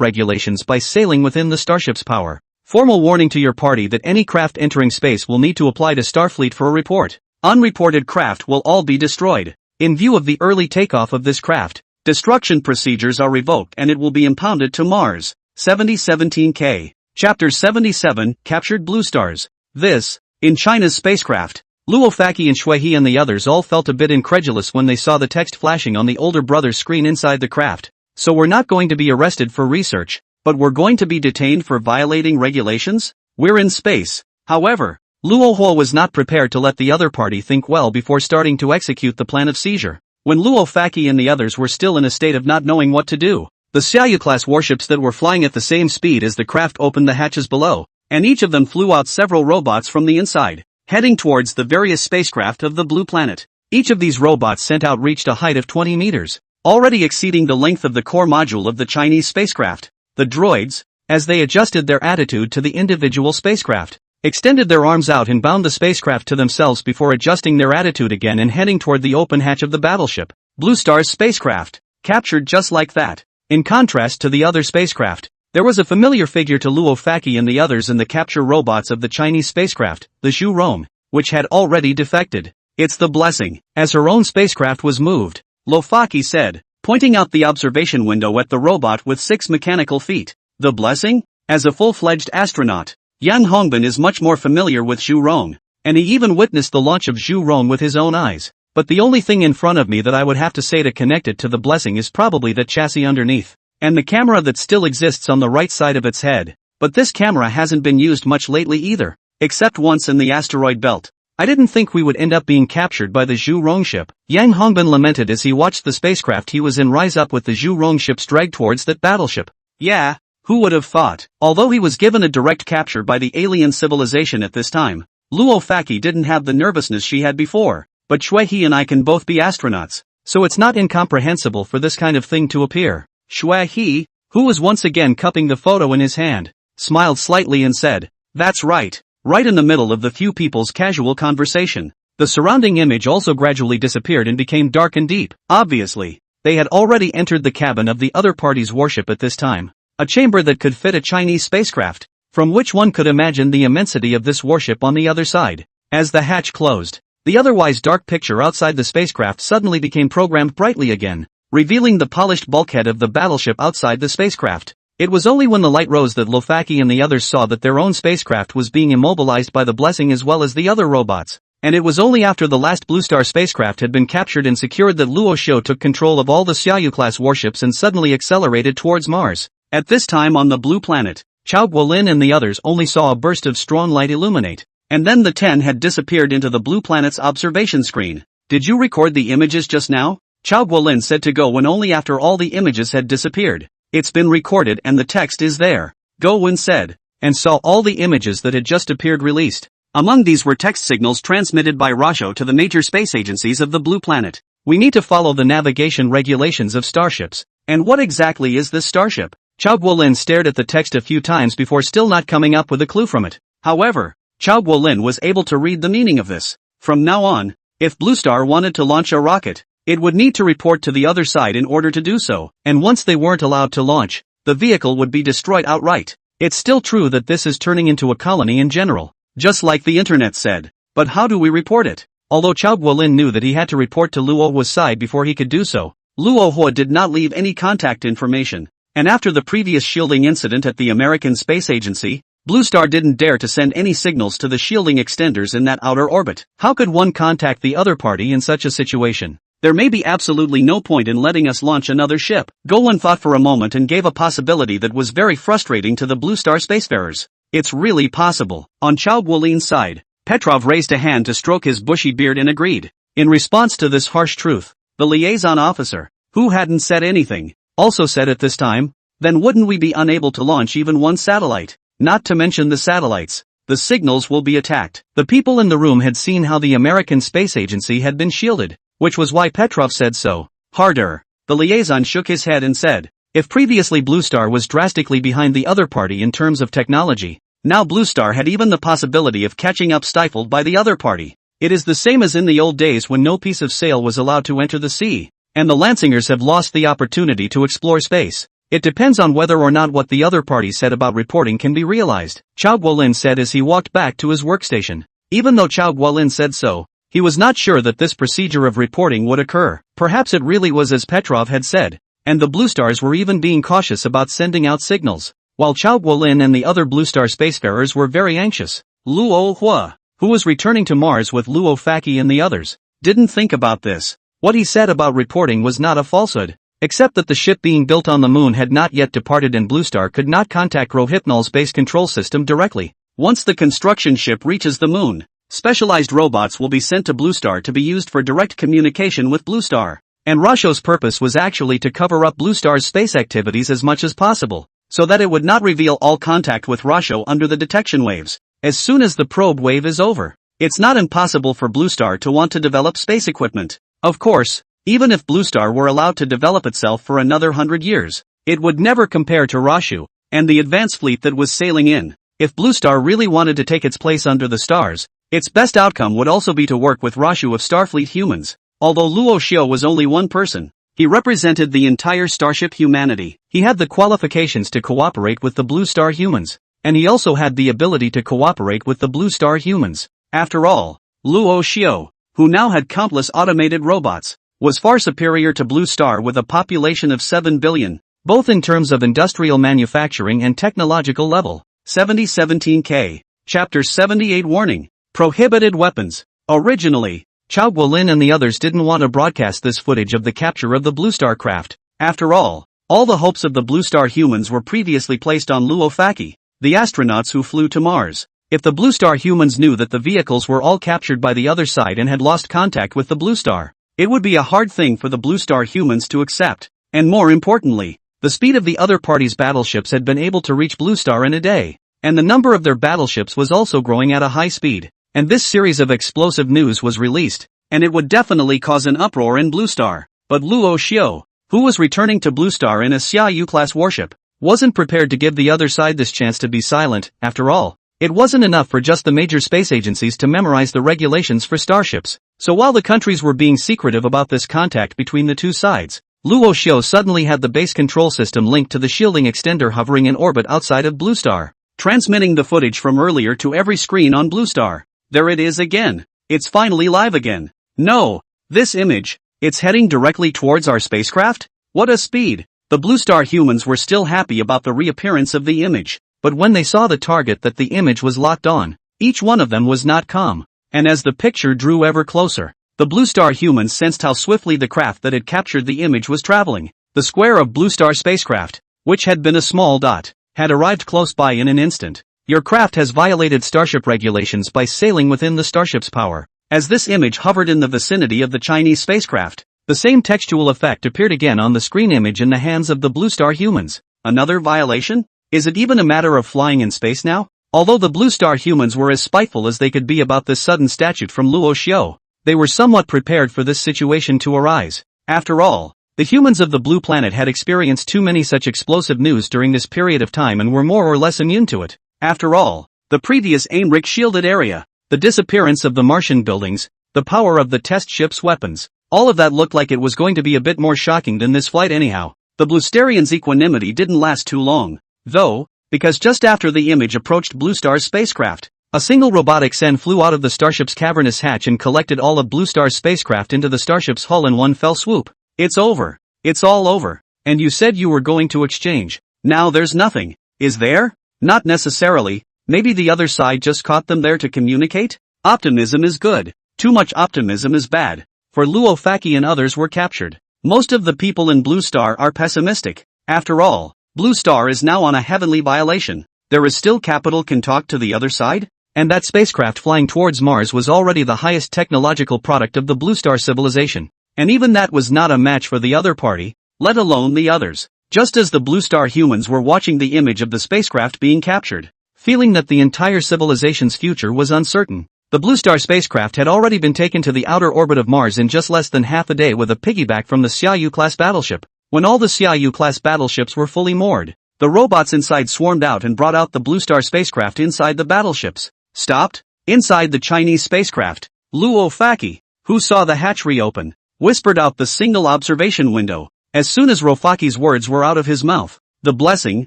regulations by sailing within the Starship's power. Formal warning to your party that any craft entering space will need to apply to Starfleet for a report. Unreported craft will all be destroyed. In view of the early takeoff of this craft, destruction procedures are revoked and it will be impounded to Mars. 7017K. Chapter 77, Captured Blue Stars. This, in China's spacecraft. Luo Faki and Shuihe and the others all felt a bit incredulous when they saw the text flashing on the older brother's screen inside the craft. So we're not going to be arrested for research, but we're going to be detained for violating regulations? We're in space. However, Luo Hua was not prepared to let the other party think well before starting to execute the plan of seizure. When Luo Faki and the others were still in a state of not knowing what to do, the Xiaoyu-class warships that were flying at the same speed as the craft opened the hatches below, and each of them flew out several robots from the inside, heading towards the various spacecraft of the Blue Planet. Each of these robots sent out reached a height of 20 meters. already exceeding the length of the core module of the Chinese spacecraft. The droids, as they adjusted their attitude to the individual spacecraft, extended their arms out and bound the spacecraft to themselves before adjusting their attitude again and heading toward the open hatch of the battleship. Blue Star's spacecraft, captured just like that. In contrast to the other spacecraft, there was a familiar figure to Luo Faqi and the others in the capture robots of the Chinese spacecraft, the Zhu Rong, which had already defected. It's the blessing. As her own spacecraft was moved, Luo Faqi said, pointing out the observation window at the robot with 6 mechanical feet. The blessing? As a full-fledged astronaut, Yang Hongbin is much more familiar with Zhu Rong, and he even witnessed the launch of Zhu Rong with his own eyes. But the only thing in front of me that I would have to say to connect it to the blessing is probably the chassis underneath, and the camera that still exists on the right side of its head. But this camera hasn't been used much lately either, except once in the asteroid belt. I didn't think we would end up being captured by the Zhu Rong ship. Yang Hongbin lamented as he watched the spacecraft he was in rise up with the Zhu Rong ship's drag towards that battleship. Yeah, who would have thought? Although he was given a direct capture by the alien civilization at this time, Luo Faqi didn't have the nervousness she had before. But Shui He and I can both be astronauts, so it's not incomprehensible for this kind of thing to appear. Shui He, who was once again cupping the photo in his hand, smiled slightly and said, "That's right." Right in the middle of the few people's casual conversation, the surrounding image also gradually disappeared and became dark and deep. Obviously, they had already entered the cabin of the other party's warship at this time, a chamber that could fit a Chinese spacecraft, from which one could imagine the immensity of this warship on the other side. As the hatch closed, the otherwise dark picture outside the spacecraft suddenly became programmed brightly again, revealing the polished bulkhead of the battleship outside the spacecraft. It was only when the light rose that Luo Faqi and the others saw that their own spacecraft was being immobilized by the blessing as well as the other robots, and it was only after the last Blue Star spacecraft had been captured and secured that Luo Shou took control of all the Xiaoyu-class warships and suddenly accelerated towards Mars. At this time on the blue planet, Chao Guolin and the others only saw a burst of strong light illuminate, and then the 10 had disappeared into the blue planet's observation screen. "Did you record the images just now?" Chao Guolin said to Go Wen only after all the images had disappeared. "It's been recorded and the text is there," Go Wen said, and saw all the images that had just appeared released. Among these were text signals transmitted by Rasho to the major space agencies of the blue planet. "We need to follow the navigation regulations of starships. And what exactly is this starship?" Chao Guolin stared at the text a few times before still not coming up with a clue from it. However, Chao Guolin was able to read the meaning of this. From now on, if Blue Star wanted to launch a rocket, it would need to report to the other side in order to do so, and once they weren't allowed to launch, the vehicle would be destroyed outright. It's still true that this is turning into a colony in general, just like the internet said. But how do we report it? Although Chao Guolin knew that he had to report to Luo Hua's side before he could do so, Luo Hua did not leave any contact information, and after the previous shielding incident at the American Space Agency, Blue Star didn't dare to send any signals to the shielding extenders in that outer orbit. How could one contact the other party in such a situation? There may be absolutely no point in letting us launch another ship. Golan thought for a moment and gave a possibility that was very frustrating to the Blue Star spacefarers. It's really possible. On Chao Guolin's side, Petrov raised a hand to stroke his bushy beard and agreed. In response to this harsh truth, the liaison officer, who hadn't said anything, also said at this time, "Then wouldn't we be unable to launch even one satellite? Not to mention the satellites. The signals will be attacked." The people in the room had seen how the American Space Agency had been shielded, which was why Petrov said so. Harder. The liaison shook his head and said, if previously Blue Star was drastically behind the other party in terms of technology, now Blue Star had even the possibility of catching up stifled by the other party. It is the same as in the old days when no piece of sail was allowed to enter the sea, and the Lancingers have lost the opportunity to explore space. It depends on whether or not what the other party said about reporting can be realized, Chao Guolin said as he walked back to his workstation. Even though Chao Guolin said so, he was not sure that this procedure of reporting would occur. Perhaps it really was as Petrov had said, and the Blue Stars were even being cautious about sending out signals, while Chao Guolin and the other Blue Star spacefarers were very anxious. Luo Hua, who was returning to Mars with Luo Faqi and the others, didn't think about this. What he said about reporting was not a falsehood, except that the ship being built on the moon had not yet departed and Blue Star could not contact Rohypnol's base control system directly. Once the construction ship reaches the moon, specialized robots will be sent to Blue Star to be used for direct communication with Blue Star. And Rasho's purpose was actually to cover up Blue Star's space activities as much as possible, so that it would not reveal all contact with Rasho under the detection waves. As soon as the probe wave is over, it's not impossible for Blue Star to want to develop space equipment. Of course, Even if Blue Star were allowed to develop itself for another 100 years, it would never compare to Rashu and the advanced fleet that was sailing in. If Blue Star really wanted to take its place under the stars, its best outcome would also be to work with Rashu of Starfleet humans. Although Luo Xiao was only one person, he represented the entire starship humanity. He had the qualifications to cooperate with the Blue Star humans, and he also had the ability to cooperate with the Blue Star humans. After all, Luo Xiao, who now had countless automated robots, was far superior to Blue Star with a population of 7 billion, both in terms of industrial manufacturing and technological level. 7017K. Chapter 78 Warning. Prohibited Weapons. Originally, Chao Guolin and the others didn't want to broadcast this footage of the capture of the Blue Star craft. After all the hopes of the Blue Star humans were previously placed on Luo Faki, the astronauts who flew to Mars. If the Blue Star humans knew that the vehicles were all captured by the other side and had lost contact with the Blue Star, it would be a hard thing for the Blue Star humans to accept. And more importantly, the speed of the other party's battleships had been able to reach Blue Star in a day, and the number of their battleships was also growing at a high speed. And this series of explosive news was released, and it would definitely cause an uproar in Blue Star. But Luo Xiao, who was returning to Blue Star in a Xiaoyu-class warship, wasn't prepared to give the other side this chance to be silent. After all, it wasn't enough for just the major space agencies to memorize the regulations for starships. So while the countries were being secretive about this contact between the two sides, Luo Xiao suddenly had the base control system linked to the shielding extender hovering in orbit outside of Blue Star, transmitting the footage from earlier to every screen on Blue Star. There it is again. It's finally live again. No, this image, it's heading directly towards our spacecraft? What a speed! The Blue Star humans were still happy about the reappearance of the image, but when they saw the target that the image was locked on, each one of them was not calm. And as the picture drew ever closer, the Blue Star humans sensed how swiftly the craft that had captured the image was traveling. The square of Blue Star spacecraft, which had been a small dot, had arrived close by in an instant. Your craft has violated starship regulations by sailing within the starship's power. As this image hovered in the vicinity of the Chinese spacecraft, the same textual effect appeared again on the screen image in the hands of the Blue Star humans. Another violation? Is it even a matter of flying in space now? Although the Blue Star humans were as spiteful as they could be about this sudden statute from Luo Xiao, they were somewhat prepared for this situation to arise. After all, the humans of the Blue Planet had experienced too many such explosive news during this period of time and were more or less immune to it. After all, the previous Aimric shielded area, the disappearance of the Martian buildings, the power of the test ship's weapons, all of that looked like it was going to be a bit more shocking than this flight anyhow. The Bluesterians' equanimity didn't last too long, though, because just after the image approached Blue Star's spacecraft, a single robotic Sen flew out of the starship's cavernous hatch and collected all of Blue Star's spacecraft into the starship's hull in one fell swoop. It's over. It's all over. And you said you were going to exchange. Now there's nothing. Is there? Not necessarily. Maybe the other side just caught them there to communicate? Optimism is good. Too much optimism is bad. For Luo Faki and others were captured. Most of the people in Blue Star are pessimistic. After all, Blue Star is now on a heavenly violation. There is still capital can talk to the other side? And that spacecraft flying towards Mars was already the highest technological product of the Blue Star civilization. And even that was not a match for the other party, let alone the others. Just as the Blue Star humans were watching the image of the spacecraft being captured, feeling that the entire civilization's future was uncertain, the Blue Star spacecraft had already been taken to the outer orbit of Mars in just less than half a day with a piggyback from the Xiaoyu-class battleship. When all the Xiaoyu-class battleships were fully moored, the robots inside swarmed out and brought out the Blue Star spacecraft inside the battleships. Stopped? Inside the Chinese spacecraft, Luo Faki, who saw the hatch reopen, whispered out the single observation window. As soon as Rofaki's words were out of his mouth, the Blessing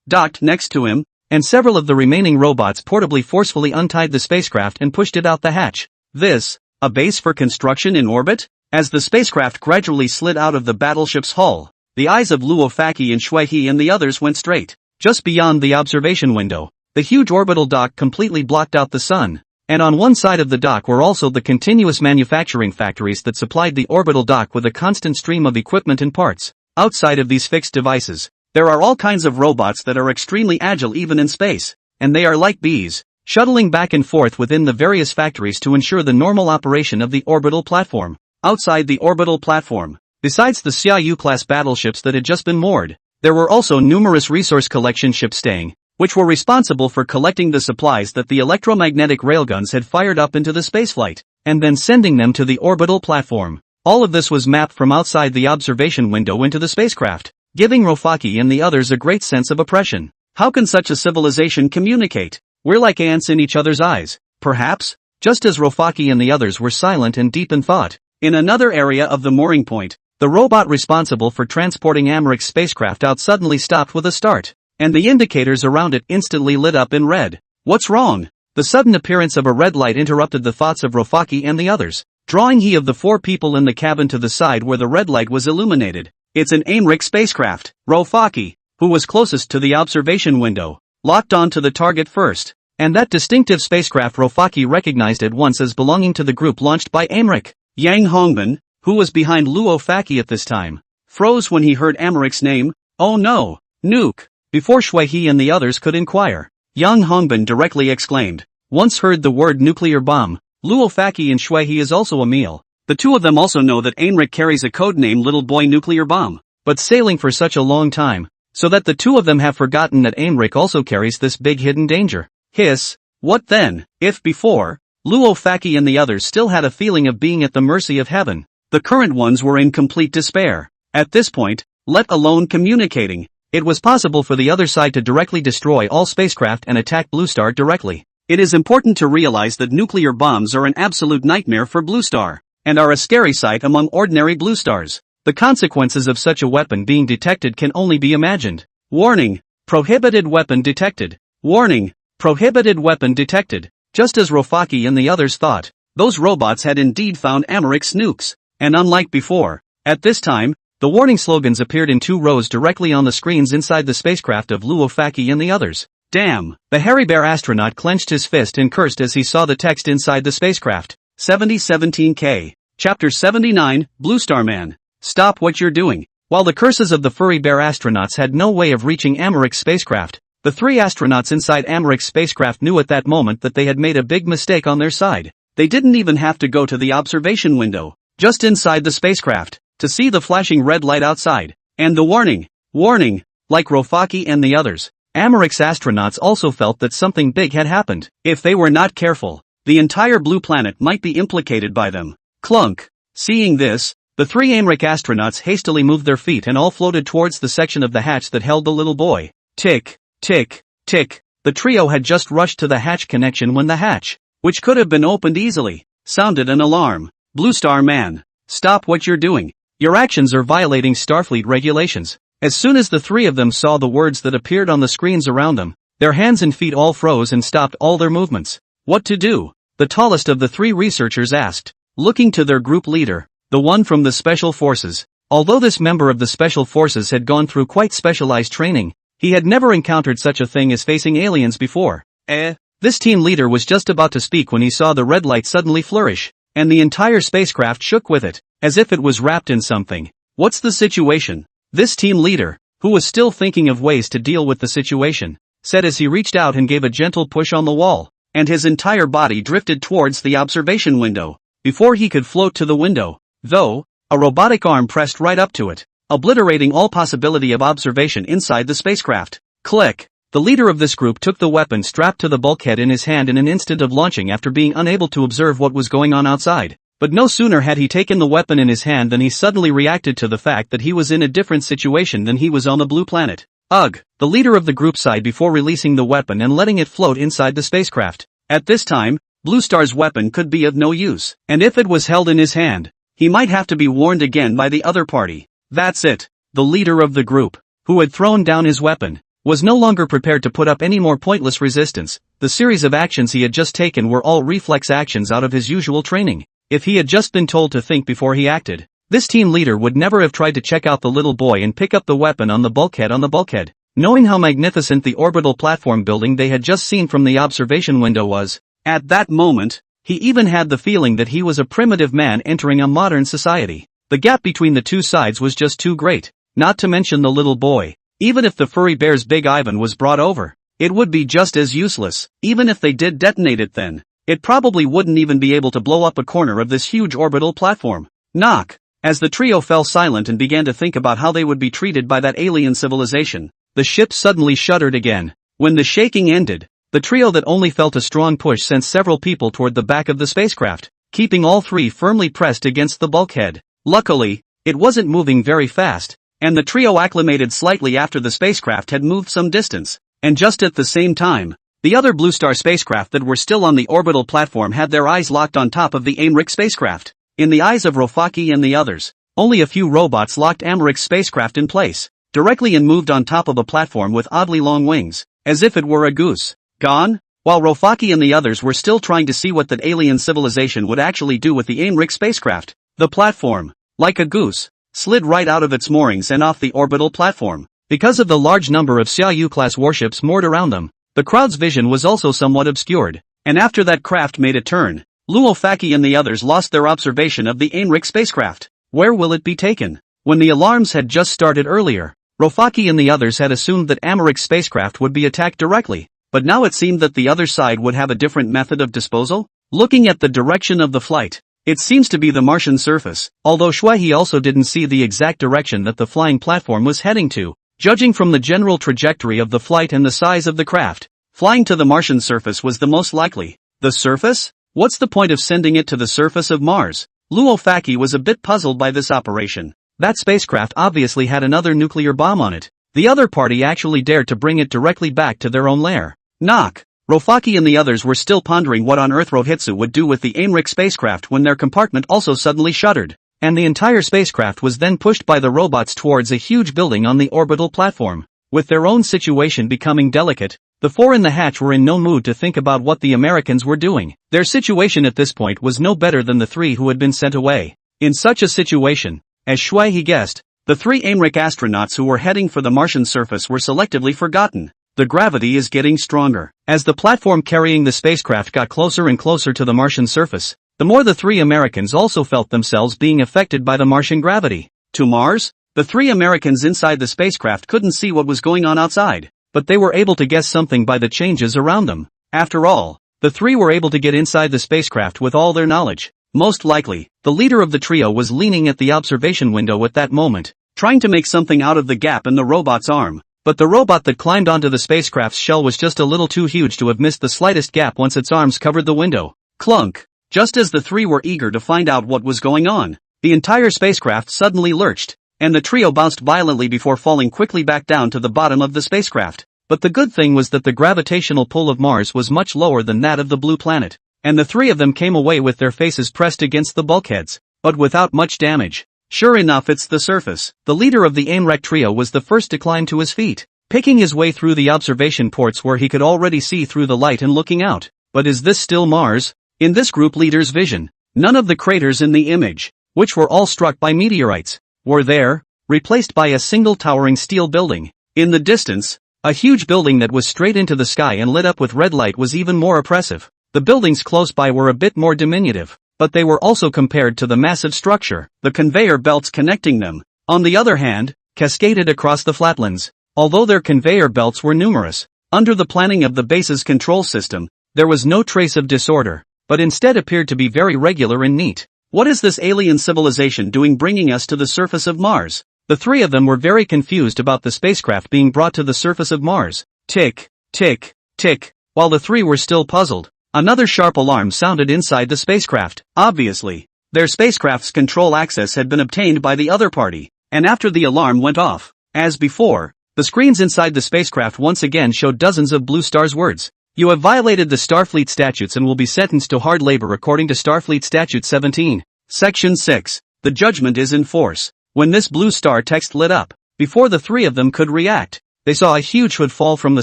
docked next to him, and several of the remaining robots portably forcefully untied the spacecraft and pushed it out the hatch. This, a base for construction in orbit? As the spacecraft gradually slid out of the battleship's hull, the eyes of Luo Faki and Shuihe and the others went straight, just beyond the observation window. The huge orbital dock completely blocked out the sun, and on one side of the dock were also the continuous manufacturing factories that supplied the orbital dock with a constant stream of equipment and parts. Outside of these fixed devices, there are all kinds of robots that are extremely agile even in space, and they are like bees, shuttling back and forth within the various factories to ensure the normal operation of the orbital platform. Outside the orbital platform, besides the Xiaoyu-class battleships that had just been moored, there were also numerous resource collection ships staying, which were responsible for collecting the supplies that the electromagnetic railguns had fired up into the spaceflight, and then sending them to the orbital platform. All of this was mapped from outside the observation window into the spacecraft, giving Rofaki and the others a great sense of oppression. How can such a civilization communicate? We're like ants in each other's eyes, perhaps? Just as Rofaki and the others were silent and deep in thought. In another area of the mooring point, the robot responsible for transporting Americ's spacecraft out suddenly stopped with a start, and the indicators around it instantly lit up in red. What's wrong? The sudden appearance of a red light interrupted the thoughts of Rofaki and the others, drawing he of the 4 people in the cabin to the side where the red light was illuminated. It's an Americ spacecraft. Rofaki, who was closest to the observation window, locked on to the target first, and that distinctive spacecraft Rofaki recognized at once as belonging to the group launched by Americ. Yang Hongbin, who was behind Luo Faki at this time, froze when he heard Americ's name. Oh no, nuke! Before Shui He and the others could inquire, Yang Hongbin directly exclaimed. Once heard the word nuclear bomb, Luo Faki and Shui He is also a meal. The two of them also know that Americ carries a codename Little Boy Nuclear Bomb, but sailing for such a long time, so that the two of them have forgotten that Americ also carries this big hidden danger. Hiss, what then? If before, Luo Faki and the others still had a feeling of being at the mercy of heaven, the current ones were in complete despair. At this point, let alone communicating, it was possible for the other side to directly destroy all spacecraft and attack Blue Star directly. It is important to realize that nuclear bombs are an absolute nightmare for Blue Star, and are a scary sight among ordinary Blue Stars. The consequences of such a weapon being detected can only be imagined. Warning! Prohibited weapon detected. Warning! Prohibited weapon detected. Just as Rofaki and the others thought, those robots had indeed found Americ's nukes, and unlike before, at this time, the warning slogans appeared in 2 rows directly on the screens inside the spacecraft of Luo Faki and the others. Damn! The hairy bear astronaut clenched his fist and cursed as he saw the text inside the spacecraft. 7017K. Chapter 79, Blue Star Man. Stop what you're doing. While the curses of the furry bear astronauts had no way of reaching Americ's spacecraft, the 3 astronauts inside Americ's spacecraft knew at that moment that they had made a big mistake on their side. They didn't even have to go to the observation window, just inside the spacecraft, to see the flashing red light outside, and the warning. Warning! Like Rofaki and the others, Americ's astronauts also felt that something big had happened. If they were not careful, the entire blue planet might be implicated by them. Clunk! Seeing this, the 3 Americ astronauts hastily moved their feet and all floated towards the section of the hatch that held the little boy. Tick, tick, tick. The trio had just rushed to the hatch connection when the hatch, which could have been opened easily, sounded an alarm. Blue Star Man, stop what you're doing. Your actions are violating Starfleet regulations. As soon as the 3 of them saw the words that appeared on the screens around them, their hands and feet all froze and stopped all their movements. What to do? The tallest of the 3 researchers asked, looking to their group leader, the one from the Special Forces. Although this member of the Special Forces had gone through quite specialized training, he had never encountered such a thing as facing aliens before. This team leader was just about to speak when he saw the red light suddenly flourish, and the entire spacecraft shook with it, as if it was wrapped in something. What's the situation? This team leader, who was still thinking of ways to deal with the situation, said as he reached out and gave a gentle push on the wall, and his entire body drifted towards the observation window. Before he could float to the window, though, a robotic arm pressed right up to it, obliterating all possibility of observation inside the spacecraft. Click! The leader of this group took the weapon strapped to the bulkhead in his hand in an instant of launching after being unable to observe what was going on outside. But no sooner had he taken the weapon in his hand than he suddenly reacted to the fact that he was in a different situation than he was on the blue planet. Ugh! The leader of the group sighed before releasing the weapon and letting it float inside the spacecraft. At this time, Blue Star's weapon could be of no use, and if it was held in his hand, he might have to be warned again by the other party. That's it. The leader of the group, who had thrown down his weapon, was no longer prepared to put up any more pointless resistance. The series of actions he had just taken were all reflex actions out of his usual training. If he had just been told to think before he acted, this team leader would never have tried to check out the little boy and pick up the weapon on the bulkhead. Knowing how magnificent the orbital platform building they had just seen from the observation window was, at that moment, he even had the feeling that he was a primitive man entering a modern society. The gap between the two sides was just too great, not to mention the little boy. Even if the furry bear's Big Ivan was brought over, it would be just as useless. Even if they did detonate it then, it probably wouldn't even be able to blow up a corner of this huge orbital platform. Knock! As the trio fell silent and began to think about how they would be treated by that alien civilization, the ship suddenly shuddered again. When the shaking ended, the trio that only felt a strong push sent several people toward the back of the spacecraft, keeping all 3 firmly pressed against the bulkhead. Luckily, it wasn't moving very fast, and the trio acclimated slightly after the spacecraft had moved some distance, and just at the same time, the other Blue Star spacecraft that were still on the orbital platform had their eyes locked on top of the Americ spacecraft. In the eyes of Rofaki and the others, only a few robots locked Americ's spacecraft in place, directly and moved on top of a platform with oddly long wings, as if it were a goose. Gone? While Rofaki and the others were still trying to see what that alien civilization would actually do with the Americ spacecraft, the platform, like a goose, slid right out of its moorings and off the orbital platform. Because of the large number of Xiaoyu-class warships moored around them, the crowd's vision was also somewhat obscured, and after that craft made a turn, Luo Faki and the others lost their observation of the Americ spacecraft. Where will it be taken? When the alarms had just started earlier, Rofaki and the others had assumed that Americ's spacecraft would be attacked directly, but now it seemed that the other side would have a different method of disposal? Looking at the direction of the flight, it seems to be the Martian surface, although Shuai also didn't see the exact direction that the flying platform was heading to. Judging from the general trajectory of the flight and the size of the craft, flying to the Martian surface was the most likely. The surface? What's the point of sending it to the surface of Mars? Luo Faki was a bit puzzled by this operation. That spacecraft obviously had another nuclear bomb on it. The other party actually dared to bring it directly back to their own lair. Knock. Rofaki and the others were still pondering what on earth Rohitsu would do with the Americ spacecraft when their compartment also suddenly shuddered, and the entire spacecraft was then pushed by the robots towards a huge building on the orbital platform. With their own situation becoming delicate, the four in the hatch were in no mood to think about what the Americans were doing. Their situation at this point was no better than the three who had been sent away. In such a situation, as Shuai guessed, the three Americ astronauts who were heading for the Martian surface were selectively forgotten. The gravity is getting stronger. As the platform carrying the spacecraft got closer and closer to the Martian surface, the more the three Americans also felt themselves being affected by the Martian gravity. To Mars? The three Americans inside the spacecraft couldn't see what was going on outside, but they were able to guess something by the changes around them. After all, the three were able to get inside the spacecraft with all their knowledge. Most likely, the leader of the trio was leaning at the observation window at that moment, trying to make something out of the gap in the robot's arm. But the robot that climbed onto the spacecraft's shell was just a little too huge to have missed the slightest gap once its arms covered the window. Clunk! Just as the three were eager to find out what was going on, the entire spacecraft suddenly lurched, and the trio bounced violently before falling quickly back down to the bottom of the spacecraft. But the good thing was that the gravitational pull of Mars was much lower than that of the blue planet, and the three of them came away with their faces pressed against the bulkheads, but without much damage. Sure enough, it's the surface. The leader of the Americ trio was the first to climb to his feet, picking his way through the observation ports where he could already see through the light and looking out. But is this still Mars? In this group leader's vision, none of the craters in the image, which were all struck by meteorites, were there, replaced by a single towering steel building. In the distance, a huge building that was straight into the sky and lit up with red light was even more oppressive. The buildings close by were a bit more diminutive, but they were also compared to the massive structure. The conveyor belts connecting them, on the other hand, cascaded across the flatlands. Although their conveyor belts were numerous, under the planning of the base's control system, there was no trace of disorder, but instead appeared to be very regular and neat. What is this alien civilization doing bringing us to the surface of Mars? The three of them were very confused about the spacecraft being brought to the surface of Mars. Tick, tick, tick. While the three were still puzzled, another sharp alarm sounded inside the spacecraft. Obviously, their spacecraft's control access had been obtained by the other party, and after the alarm went off, as before, the screens inside the spacecraft once again showed dozens of Blue Star's words. You have violated the Starfleet statutes and will be sentenced to hard labor according to Starfleet Statute 17. Section 6. The judgment is in force. When this Blue Star text lit up, before the three of them could react, they saw a huge hood fall from the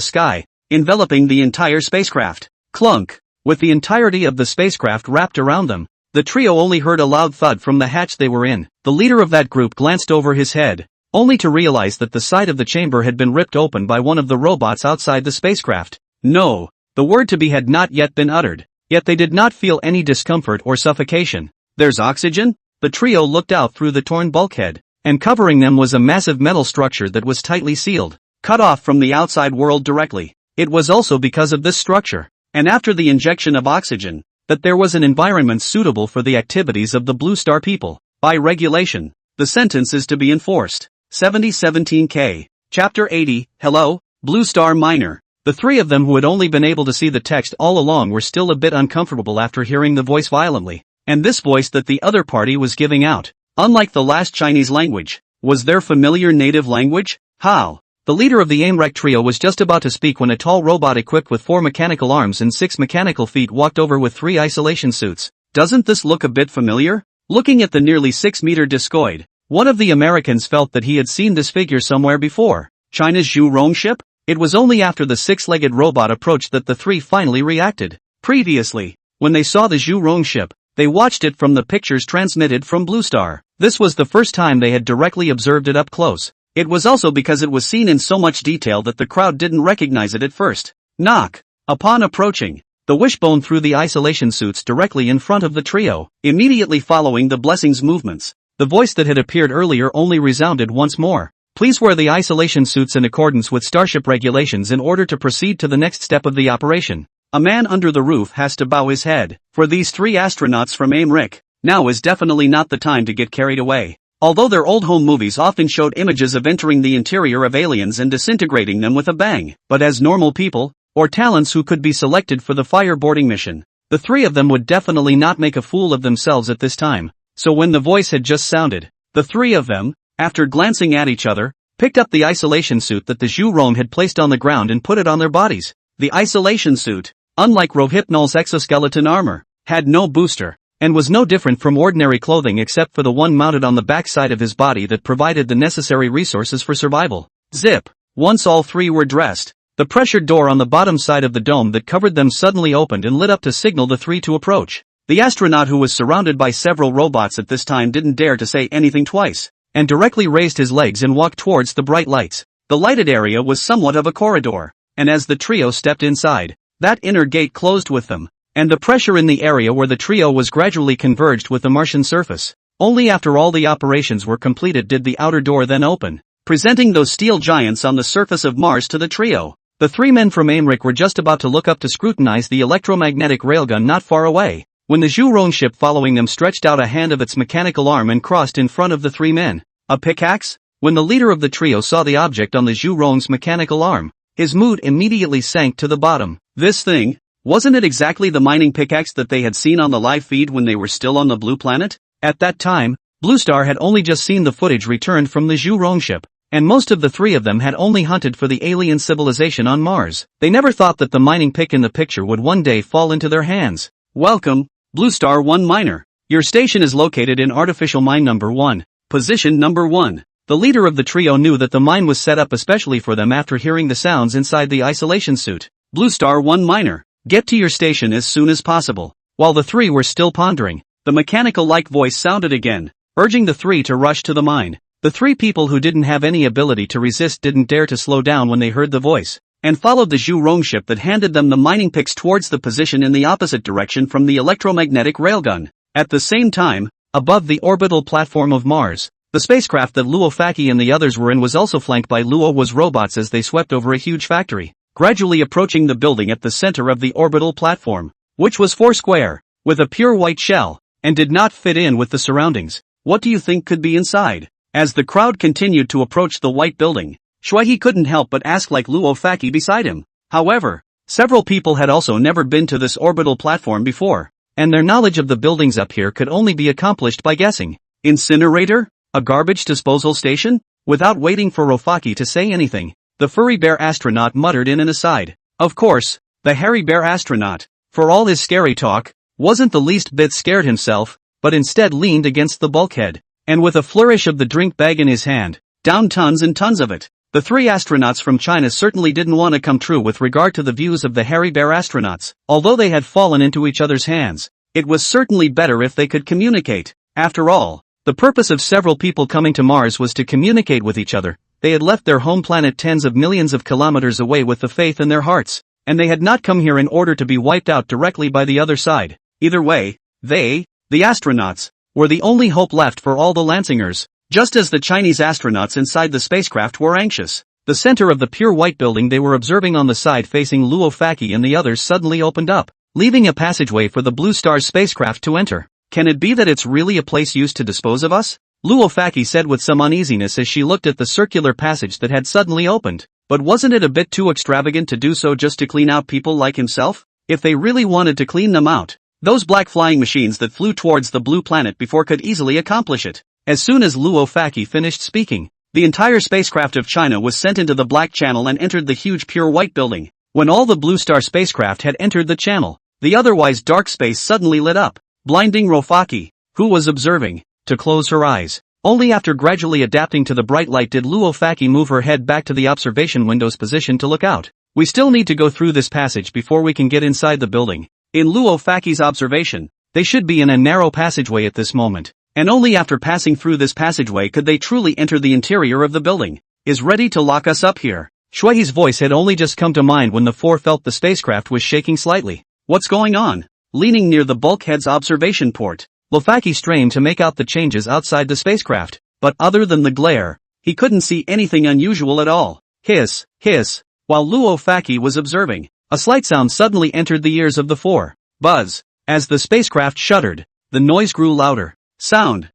sky, enveloping the entire spacecraft. Clunk! With the entirety of the spacecraft wrapped around them, the trio only heard a loud thud from the hatch they were in. The leader of that group glanced over his head, only to realize that the side of the chamber had been ripped open by one of the robots outside the spacecraft. No, the word to be had not yet been uttered, yet they did not feel any discomfort or suffocation. There's oxygen? The trio looked out through the torn bulkhead, and covering them was a massive metal structure that was tightly sealed, cut off from the outside world directly. It was also because of this structure, and after the injection of oxygen, that there was an environment suitable for the activities of the Blue Star people. By regulation, the sentence is to be enforced. 7017K. Chapter 80, Hello, Blue Star Minor. The three of them who had only been able to see the text all along were still a bit uncomfortable after hearing the voice violently, and this voice that the other party was giving out. Unlike the last Chinese language, was their familiar native language? How? The leader of the animerecap trio was just about to speak when a tall robot equipped with 4 mechanical arms and 6 mechanical feet walked over with 3 isolation suits. Doesn't this look a bit familiar? Looking at the nearly 6-meter discoid, one of the Americans felt that he had seen this figure somewhere before. China's Zhu Rong ship? It was only after the 6-legged robot approached that the 3 finally reacted. Previously, when they saw the Zhu Rong ship, they watched it from the pictures transmitted from Blue Star. This was the first time they had directly observed it up close. It was also because it was seen in so much detail that the crowd didn't recognize it at first. Knock. Upon approaching, the wishbone threw the isolation suits directly in front of the trio, immediately following the blessings movements. The voice that had appeared earlier only resounded once more. Please wear the isolation suits in accordance with Starship regulations in order to proceed to the next step of the operation. A man under the roof has to bow his head. For these 3 astronauts from animerecap, now is definitely not the time to get carried away. Although their old home movies often showed images of entering the interior of aliens and disintegrating them with a bang, but as normal people, or talents who could be selected for the fireboarding mission, the 3 of them would definitely not make a fool of themselves at this time. So when the voice had just sounded, the 3 of them, after glancing at each other, picked up the isolation suit that the Zhu Rong had placed on the ground and put it on their bodies. The isolation suit, unlike Rohypnol's exoskeleton armor, had no booster, and was no different from ordinary clothing except for the one mounted on the backside of his body that provided the necessary resources for survival. Zip. Once all 3 were dressed, the pressured door on the bottom side of the dome that covered them suddenly opened and lit up to signal the 3 to approach. The astronaut, who was surrounded by several robots at this time, didn't dare to say anything twice, and directly raised his legs and walked towards the bright lights. The lighted area was somewhat of a corridor, and as the trio stepped inside, that inner gate closed with them, and the pressure in the area where the trio was gradually converged with the Martian surface. Only after all the operations were completed did the outer door then open, presenting those steel giants on the surface of Mars to the trio. The 3 men from animerecap were just about to look up to scrutinize the electromagnetic railgun not far away, when the Zhu Rong ship following them stretched out a hand of its mechanical arm and crossed in front of the 3 men. A pickaxe? When the leader of the trio saw the object on the Zhu Rong's mechanical arm, his mood immediately sank to the bottom. This thing, wasn't it exactly the mining pickaxe that they had seen on the live feed when they were still on the blue planet? At that time, Blue Star had only just seen the footage returned from the Zhu Rong ship, and most of the 3 of them had only hunted for the alien civilization on Mars. They never thought that the mining pick in the picture would one day fall into their hands. Welcome, Blue Star 1 miner. Your station is located in artificial mine number 1, position number 1. The leader of the trio knew that the mine was set up especially for them after hearing the sounds inside the isolation suit. Blue Star 1 miner. Get to your station as soon as possible. While the 3 were still pondering, the mechanical-like voice sounded again, urging the 3 to rush to the mine. The 3 people who didn't have any ability to resist didn't dare to slow down when they heard the voice, and followed the Zhu Rong ship that handed them the mining picks towards the position in the opposite direction from the electromagnetic railgun. At the same time, above the orbital platform of Mars, the spacecraft that Luo Faki and the others were in was also flanked by Luo was robots as they swept over a huge factory, gradually approaching the building at the center of the orbital platform, which was 4 square, with a pure white shell, and did not fit in with the surroundings. What do you think could be inside? As the crowd continued to approach the white building, Shuai couldn't help but ask like Luo Faki beside him. However, several people had also never been to this orbital platform before, and their knowledge of the buildings up here could only be accomplished by guessing. Incinerator? A garbage disposal station? Without waiting for Rofaki to say anything, the furry bear astronaut muttered in an aside. Of course, the hairy bear astronaut, for all his scary talk, wasn't the least bit scared himself, but instead leaned against the bulkhead, and with a flourish of the drink bag in his hand, downed tons and tons of it. The 3 astronauts from China certainly didn't want to come true with regard to the views of the hairy bear astronauts. Although they had fallen into each other's hands, it was certainly better if they could communicate. After all, the purpose of several people coming to Mars was to communicate with each other. They had left their home planet tens of millions of kilometers away with the faith in their hearts, and they had not come here in order to be wiped out directly by the other side. Either way, they, the astronauts, were the only hope left for all the Lancingers, just as the Chinese astronauts inside the spacecraft were anxious. The center of the pure white building they were observing on the side facing Luo Faki and the others suddenly opened up, leaving a passageway for the Blue Star spacecraft to enter. Can it be that it's really a place used to dispose of us? Luo Faki said with some uneasiness as she looked at the circular passage that had suddenly opened. But wasn't it a bit too extravagant to do so just to clean out people like himself? If they really wanted to clean them out, those black flying machines that flew towards the blue planet before could easily accomplish it. As soon as Luo Faqi finished speaking, the entire spacecraft of China was sent into the Black Channel and entered the huge pure white building. When all the Blue Star spacecraft had entered the channel, the otherwise dark space suddenly lit up, blinding Rofaki, who was observing, to close her eyes. Only after gradually adapting to the bright light did Luo Faqi move her head back to the observation window's position to look out. We still need to go through this passage before we can get inside the building. In Luo Faqi's observation, they should be in a narrow passageway at this moment, and only after passing through this passageway could they truly enter the interior of the building. Is ready to lock us up here. Shui's voice had only just come to mind when the four felt the spacecraft was shaking slightly. What's going on? Leaning near the bulkhead's observation port, Lofaki strained to make out the changes outside the spacecraft, but other than the glare, he couldn't see anything unusual at all. Hiss, hiss. While Luo Faqi was observing, a slight sound suddenly entered the ears of the four. Buzz. As the spacecraft shuddered, the noise grew louder. Sound.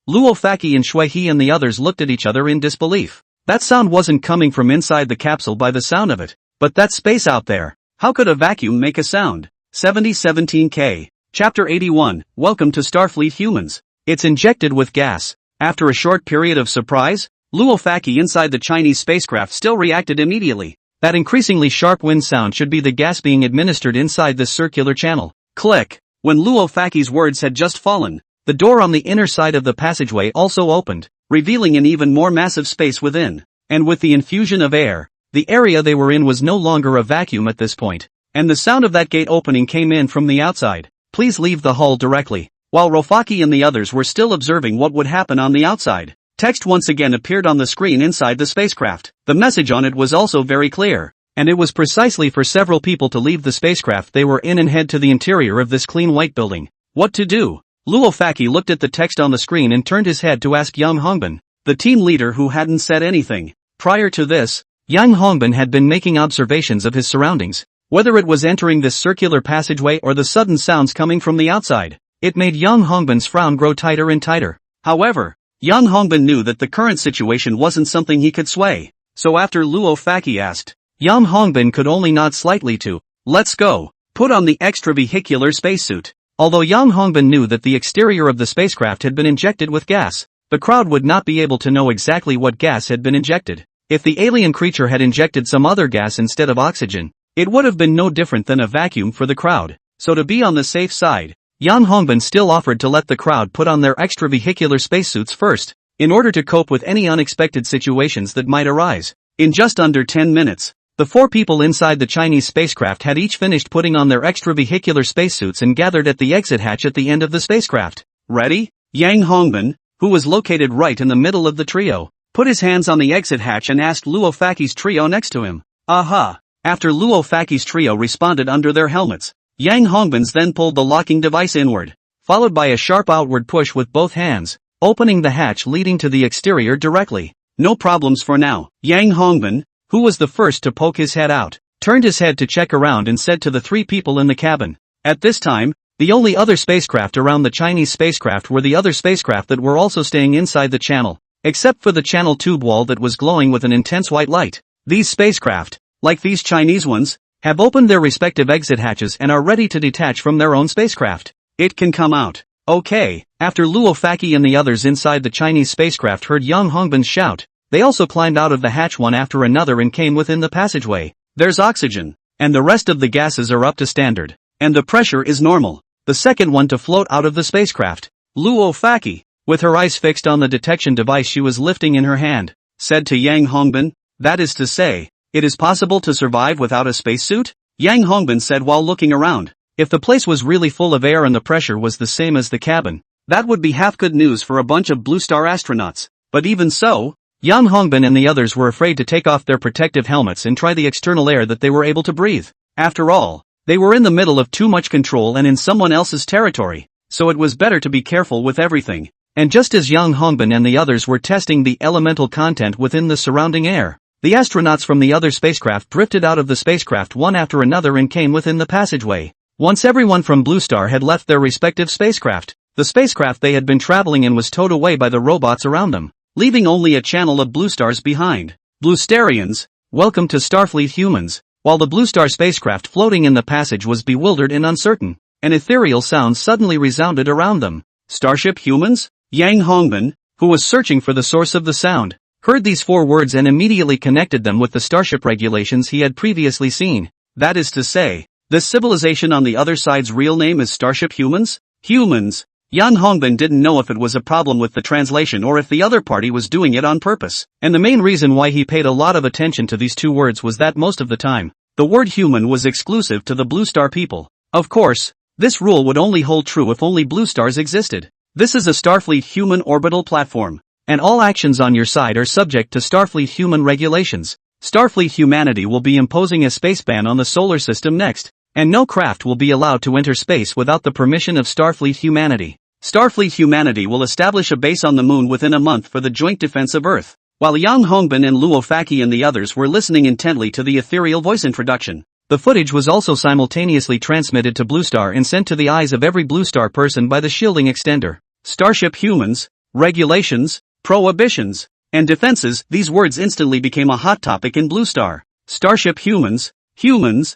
Luo Faqi and Shui and the others looked at each other in disbelief. That sound wasn't coming from inside the capsule by the sound of it, but that space out there. How could a vacuum make a sound? 7017K. Chapter 81, Welcome to Starfleet Humans. It's injected with gas. After a short period of surprise, Luo Faqi inside the Chinese spacecraft still reacted immediately. That increasingly sharp wind sound should be the gas being administered inside this circular channel. Click. When Luo Faqi's words had just fallen, the door on the inner side of the passageway also opened, revealing an even more massive space within. And with the infusion of air, the area they were in was no longer a vacuum at this point. And the sound of that gate opening came in from the outside. Please leave the hull directly. While Rofaki and the others were still observing what would happen on the outside, text once again appeared on the screen inside the spacecraft. The message on it was also very clear, and it was precisely for several people to leave the spacecraft they were in and head to the interior of this clean white building. What to do? Luo Faqi looked at the text on the screen and turned his head to ask Yang Hongbin, the team leader who hadn't said anything. Prior to this, Yang Hongbin had been making observations of his surroundings. Whether it was entering this circular passageway or the sudden sounds coming from the outside, it made Yang Hongbin's frown grow tighter and tighter. However, Yang Hongbin knew that the current situation wasn't something he could sway, so after Luo Faqi asked, Yang Hongbin could only nod slightly to, let's go, put on the extravehicular spacesuit. Although Yang Hongbin knew that the exterior of the spacecraft had been injected with gas, the crowd would not be able to know exactly what gas had been injected. If the alien creature had injected some other gas instead of oxygen, it would have been no different than a vacuum for the crowd. So to be on the safe side, Yang Hongbin still offered to let the crowd put on their extravehicular spacesuits first, in order to cope with any unexpected situations that might arise. In just under 10 minutes, the four people inside the Chinese spacecraft had each finished putting on their extravehicular spacesuits and gathered at the exit hatch at the end of the spacecraft. Ready? Yang Hongbin, who was located right in the middle of the trio, put his hands on the exit hatch and asked Luo Faqi's trio next to him. Aha! After Luo Faqi's trio responded under their helmets, Yang Hongbin's then pulled the locking device inward, followed by a sharp outward push with both hands, opening the hatch leading to the exterior directly. No problems for now. Yang Hongbin, who was the first to poke his head out, turned his head to check around and said to the three people in the cabin. At this time, the only other spacecraft around the Chinese spacecraft were the other spacecraft that were also staying inside the channel, except for the channel tube wall that was glowing with an intense white light. These spacecraft, like these Chinese ones, have opened their respective exit hatches and are ready to detach from their own spacecraft. It can come out. Okay. After Luo Faqi and the others inside the Chinese spacecraft heard Yang Hongbin's shout, they also climbed out of the hatch one after another and came within the passageway. There's oxygen, and the rest of the gases are up to standard, and the pressure is normal. The second one to float out of the spacecraft, Luo Faqi, with her eyes fixed on the detection device she was lifting in her hand, said to Yang Hongbin, that is to say, it is possible to survive without a spacesuit? Yang Hongbin said while looking around. If the place was really full of air and the pressure was the same as the cabin, that would be half good news for a bunch of Blue Star astronauts. But even so, Yang Hongbin and the others were afraid to take off their protective helmets and try the external air that they were able to breathe. After all, they were in the middle of too much control and in someone else's territory, so it was better to be careful with everything. And just as Yang Hongbin and the others were testing the elemental content within the surrounding air, the astronauts from the other spacecraft drifted out of the spacecraft one after another and came within the passageway. Once everyone from Blue Star had left their respective spacecraft, the spacecraft they had been traveling in was towed away by the robots around them, leaving only a channel of Blue Stars behind. Blue Starians, welcome to Starfleet Humans. While the Blue Star spacecraft floating in the passage was bewildered and uncertain, an ethereal sound suddenly resounded around them. Starship Humans? Yang Hongbin, who was searching for the source of the sound, heard these 4 words and immediately connected them with the starship regulations he had previously seen. That is to say, this civilization on the other side's real name is Starship Humans? Humans. Yan Hongbin didn't know if it was a problem with the translation or if the other party was doing it on purpose. And the main reason why he paid a lot of attention to these 2 words was that most of the time, the word human was exclusive to the Blue Star people. Of course, this rule would only hold true if only blue stars existed. This is a Starfleet human orbital platform, and all actions on your side are subject to Starfleet human regulations. Starfleet humanity will be imposing a space ban on the solar system next, and no craft will be allowed to enter space without the permission of Starfleet humanity. Starfleet humanity will establish a base on the moon within a month for the joint defense of Earth. While Yang Hongbin and Luo Faki and the others were listening intently to the ethereal voice introduction, the footage was also simultaneously transmitted to Blue Star and sent to the eyes of every Blue Star person by the shielding extender. Starship Humans, regulations, prohibitions, and defenses. These words instantly became a hot topic in Blue Star. Starship Humans, humans,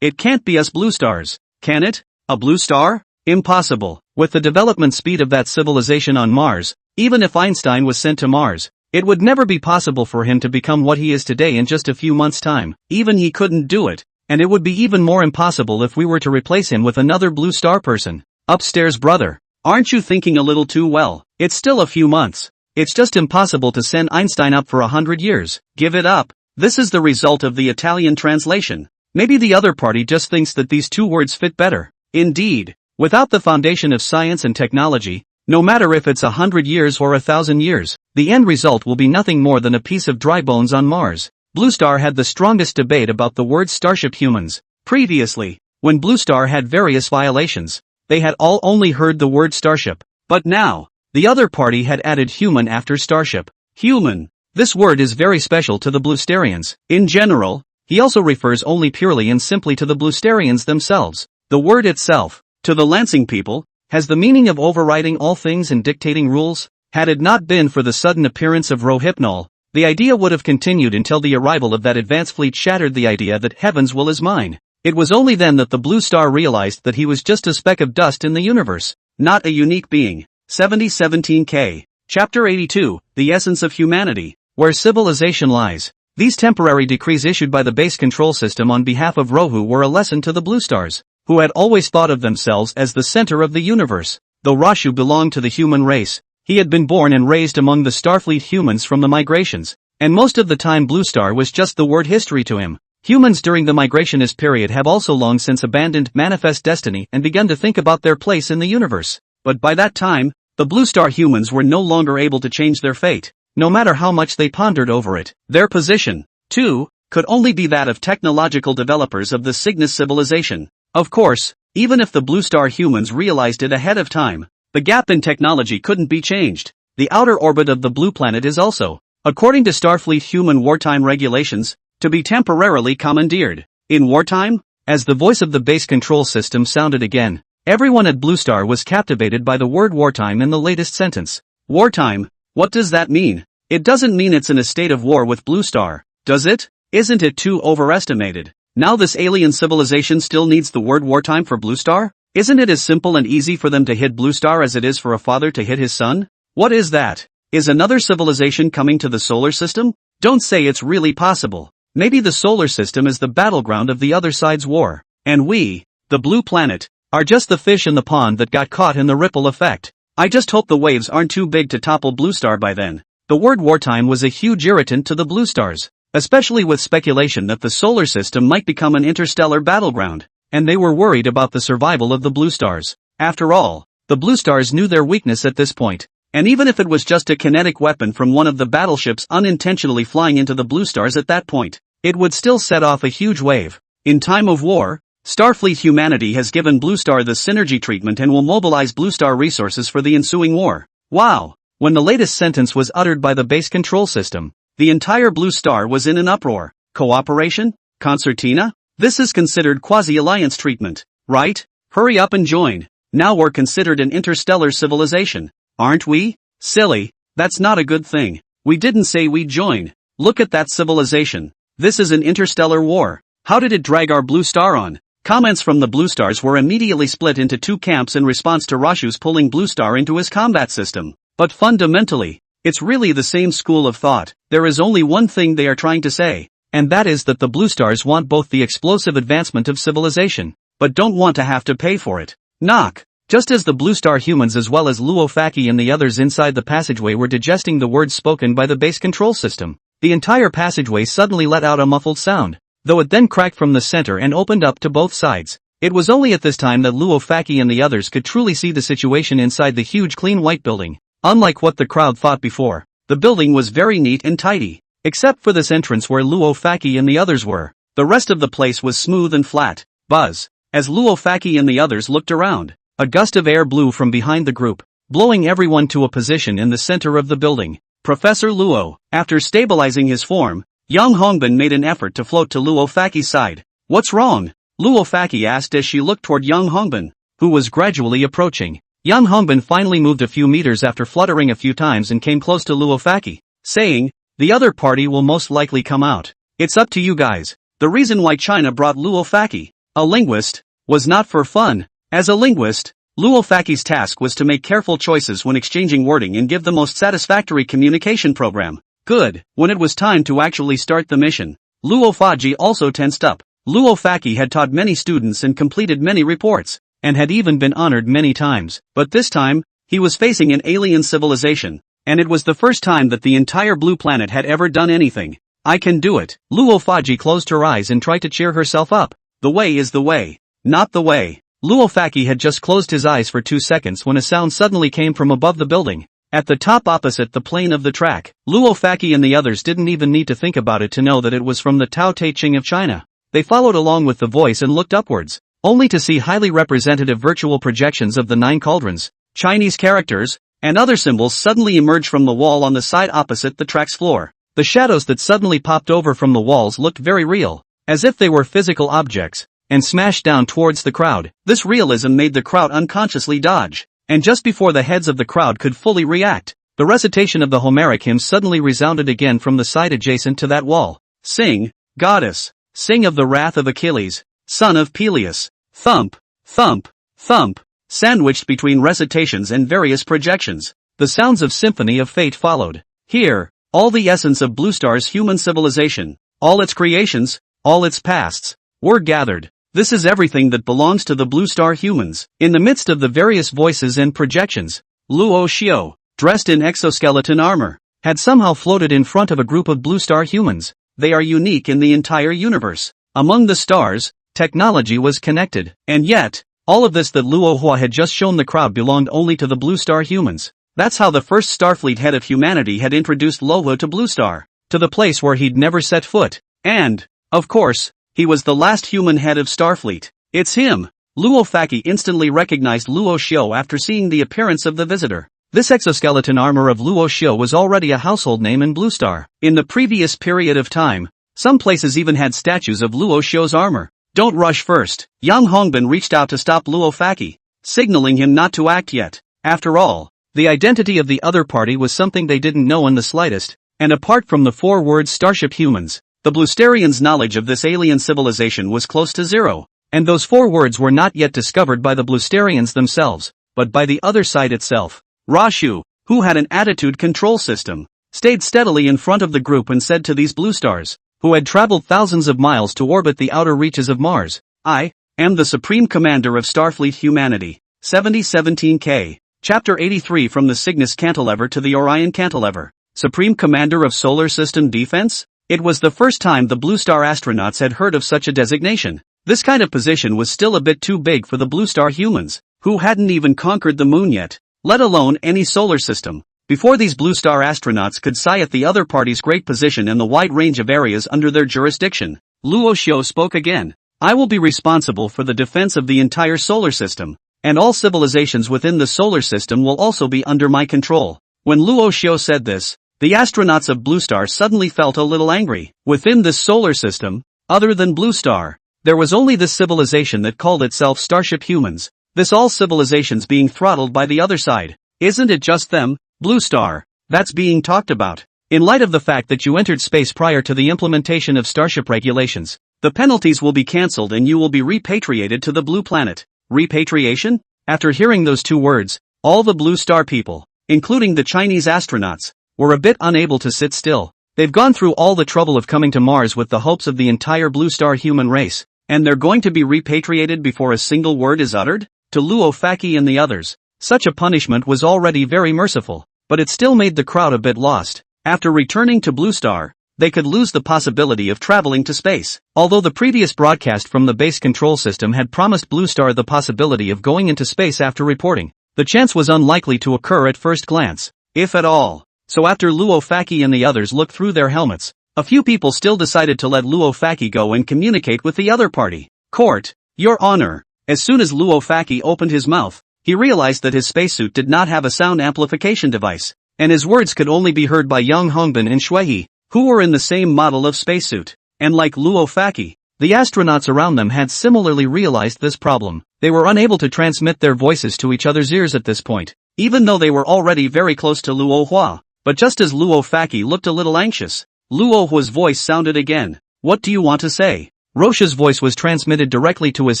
it can't be us Blue Stars, can it? A Blue Star? Impossible. With the development speed of that civilization on Mars, even if Einstein was sent to Mars, it would never be possible for him to become what he is today in just a few months' time. Even he couldn't do it, and it would be even more impossible if we were to replace him with another Blue Star person. Upstairs brother, aren't you thinking a little too well? It's still a few months. It's just impossible to send Einstein up for 100 years. Give it up. This is the result of the Italian translation. Maybe the other party just thinks that these 2 words fit better. Indeed, without the foundation of science and technology, no matter if it's 100 years or 1,000 years, the end result will be nothing more than a piece of dry bones on Mars. Blue Star had the strongest debate about the word Starship Humans. Previously, when Blue Star had various violations, they had all only heard the word Starship. But now, the other party had added human after Starship. Human. This word is very special to the Bluestarians. In general, he also refers only purely and simply to the Bluestarians themselves. The word itself, to the Lansing people, has the meaning of overriding all things and dictating rules. Had it not been for the sudden appearance of Rohypnol, the idea would have continued until the arrival of that advance fleet shattered the idea that heaven's will is mine. It was only then that the Blue Star realized that he was just a speck of dust in the universe, not a unique being. 7017K. Chapter 82, The Essence of Humanity, Where Civilization Lies. These temporary decrees issued by the base control system on behalf of Rohu were a lesson to the Blue Stars, who had always thought of themselves as the center of the universe. Though Rashu belonged to the human race, he had been born and raised among the Starfleet humans from the migrations, and most of the time Blue Star was just the word history to him. Humans during the migrationist period have also long since abandoned manifest destiny and begun to think about their place in the universe. But by that time, the Blue Star humans were no longer able to change their fate, no matter how much they pondered over it. Their position, too, could only be that of technological developers of the Cygnus civilization. Of course, even if the Blue Star humans realized it ahead of time, the gap in technology couldn't be changed. The outer orbit of the blue planet is also, according to Starfleet human wartime regulations, to be temporarily commandeered. In wartime, as the voice of the base control system sounded again, everyone at Blue Star was captivated by the word wartime in the latest sentence. Wartime, what does that mean? It doesn't mean it's in a state of war with Blue Star, does it? Isn't it too overestimated? Now this alien civilization still needs the word wartime for Blue Star? Isn't it as simple and easy for them to hit Blue Star as it is for a father to hit his son? What is that? Is another civilization coming to the solar system? Don't say it's really possible. Maybe the solar system is the battleground of the other side's war, and we, the blue planet, are just the fish in the pond that got caught in the ripple effect. I just hope the waves aren't too big to topple Blue Star by then. The word wartime was a huge irritant to the Blue Stars, especially with speculation that the solar system might become an interstellar battleground, and they were worried about the survival of the Blue Stars. After all, the Blue Stars knew their weakness at this point, and even if it was just a kinetic weapon from one of the battleships unintentionally flying into the Blue Stars at that point, it would still set off a huge wave. In time of war, Starfleet humanity has given Blue Star the synergy treatment and will mobilize Blue Star resources for the ensuing war. Wow! When the latest sentence was uttered by the base control system, the entire Blue Star was in an uproar. Cooperation? Concertina? This is considered quasi-alliance treatment, right? Hurry up and join. Now we're considered an interstellar civilization, aren't we? Silly, that's not a good thing. We didn't say we'd join. Look at that civilization. This is an interstellar war. How did it drag our Blue Star on? Comments from the Blue Stars were immediately split into two camps in response to Rashu's pulling Blue Star into his combat system. But fundamentally, it's really the same school of thought. There is only one thing they are trying to say, and that is that the Blue Stars want both the explosive advancement of civilization, but don't want to have to pay for it. Knock. Just as the Blue Star humans as well as Luo Faki and the others inside the passageway were digesting the words spoken by the base control system, the entire passageway suddenly let out a muffled sound, though it then cracked from the center and opened up to both sides. It was only at this time that Luo Faki and the others could truly see the situation inside the huge clean white building. Unlike what the crowd thought before, the building was very neat and tidy, except for this entrance where Luo Faki and the others were. The rest of the place was smooth and flat. Buzz. As Luo Faki and the others looked around, a gust of air blew from behind the group, blowing everyone to a position in the center of the building. Professor Luo, after stabilizing his form, Yang Hongbin made an effort to float to Luo Faki's side. What's wrong? Luo Faki asked as she looked toward Yang Hongbin, who was gradually approaching. Yang Hongbin finally moved a few meters after fluttering a few times and came close to Luo Faki, saying, "The other party will most likely come out. It's up to you guys." The reason why China brought Luo Faki, a linguist, was not for fun. As a linguist, Luo Faki's task was to make careful choices when exchanging wording and give the most satisfactory communication program. Good. When it was time to actually start the mission, Luo Faji also tensed up. Luo Faki had taught many students and completed many reports, and had even been honored many times. But this time, he was facing an alien civilization, and it was the first time that the entire blue planet had ever done anything. I can do it. Luo Faji closed her eyes and tried to cheer herself up. The way is the way, not the way. Luo Faki had just closed his eyes for 2 seconds when a sound suddenly came from above the building, at the top opposite the plane of the track. Luo Faki and the others didn't even need to think about it to know that it was from the Tao Te Ching of China. They followed along with the voice and looked upwards, only to see highly representative virtual projections of the 9 cauldrons, Chinese characters, and other symbols suddenly emerge from the wall on the side opposite the track's floor. The shadows that suddenly popped over from the walls looked very real, as if they were physical objects, and smashed down towards the crowd. This realism made the crowd unconsciously dodge, and just before the heads of the crowd could fully react, the recitation of the Homeric hymn suddenly resounded again from the side adjacent to that wall. Sing, goddess, sing of the wrath of Achilles, son of Peleus. Thump, thump, thump, sandwiched between recitations and various projections. The sounds of Symphony of Fate followed. Here, all the essence of Blue Star's human civilization, all its creations, all its pasts, were gathered. This is everything that belongs to the Blue Star humans. In the midst of the various voices and projections, Luo Xiao, dressed in exoskeleton armor, had somehow floated in front of a group of Blue Star humans. They are unique in the entire universe. Among the stars, technology was connected. And yet, all of this that Luo Hua had just shown the crowd belonged only to the Blue Star humans. That's how the first Starfleet head of humanity had introduced Luo to Blue Star, to the place where he'd never set foot. And, of course, he was the last human head of Starfleet. It's him. Luo Faki instantly recognized Luo Xiao after seeing the appearance of the visitor. This exoskeleton armor of Luo Xiao was already a household name in Blue Star. In the previous period of time, some places even had statues of Luo Xiao's armor. Don't rush first. Yang Hongbin reached out to stop Luo Faki, signaling him not to act yet. After all, the identity of the other party was something they didn't know in the slightest, and apart from the 4 words Starship Humans, the Bluesterians' knowledge of this alien civilization was close to zero, and those 4 words were not yet discovered by the Bluesterians themselves, but by the other side itself. Rashu, who had an attitude control system, stayed steadily in front of the group and said to these Blue Stars, who had traveled thousands of miles to orbit the outer reaches of Mars, "I am the Supreme Commander of Starfleet Humanity." 7017K. Chapter 83 From the Cygnus Cantilever to the Orion Cantilever. Supreme Commander of Solar System Defense? It was the first time the Blue Star astronauts had heard of such a designation. This kind of position was still a bit too big for the Blue Star humans, who hadn't even conquered the moon yet, let alone any solar system. Before these Blue Star astronauts could sigh at the other party's great position and the wide range of areas under their jurisdiction, Luo Xiao spoke again. "I will be responsible for the defense of the entire solar system, and all civilizations within the solar system will also be under my control." When Luo Xiao said this, the astronauts of Blue Star suddenly felt a little angry. Within this solar system, other than Blue Star, there was only this civilization that called itself Starship Humans. This all civilizations being throttled by the other side. Isn't it just them, Blue Star, that's being talked about? In light of the fact that you entered space prior to the implementation of Starship regulations, the penalties will be cancelled and you will be repatriated to the blue planet. Repatriation? After hearing those two words, all the Blue Star people, including the Chinese astronauts, were a bit unable to sit still. They've gone through all the trouble of coming to Mars with the hopes of the entire Blue Star human race, and they're going to be repatriated before a single word is uttered? To Luo Faki and the others, such a punishment was already very merciful, but it still made the crowd a bit lost. After returning to Blue Star, they could lose the possibility of traveling to space. Although the previous broadcast from the base control system had promised Blue Star the possibility of going into space after reporting, the chance was unlikely to occur at first glance, if at all. So after Luo Faki and the others looked through their helmets, a few people still decided to let Luo Faki go and communicate with the other party. Court, Your Honor. As soon as Luo Faki opened his mouth, he realized that his spacesuit did not have a sound amplification device, and his words could only be heard by Yang Hongbin and Shuihe, who were in the same model of spacesuit. And like Luo Faki, the astronauts around them had similarly realized this problem. They were unable to transmit their voices to each other's ears at this point, even though they were already very close to Luo Hua. But just as Luo Faki looked a little anxious, Luo Hua's voice sounded again. What do you want to say? Roche's voice was transmitted directly to his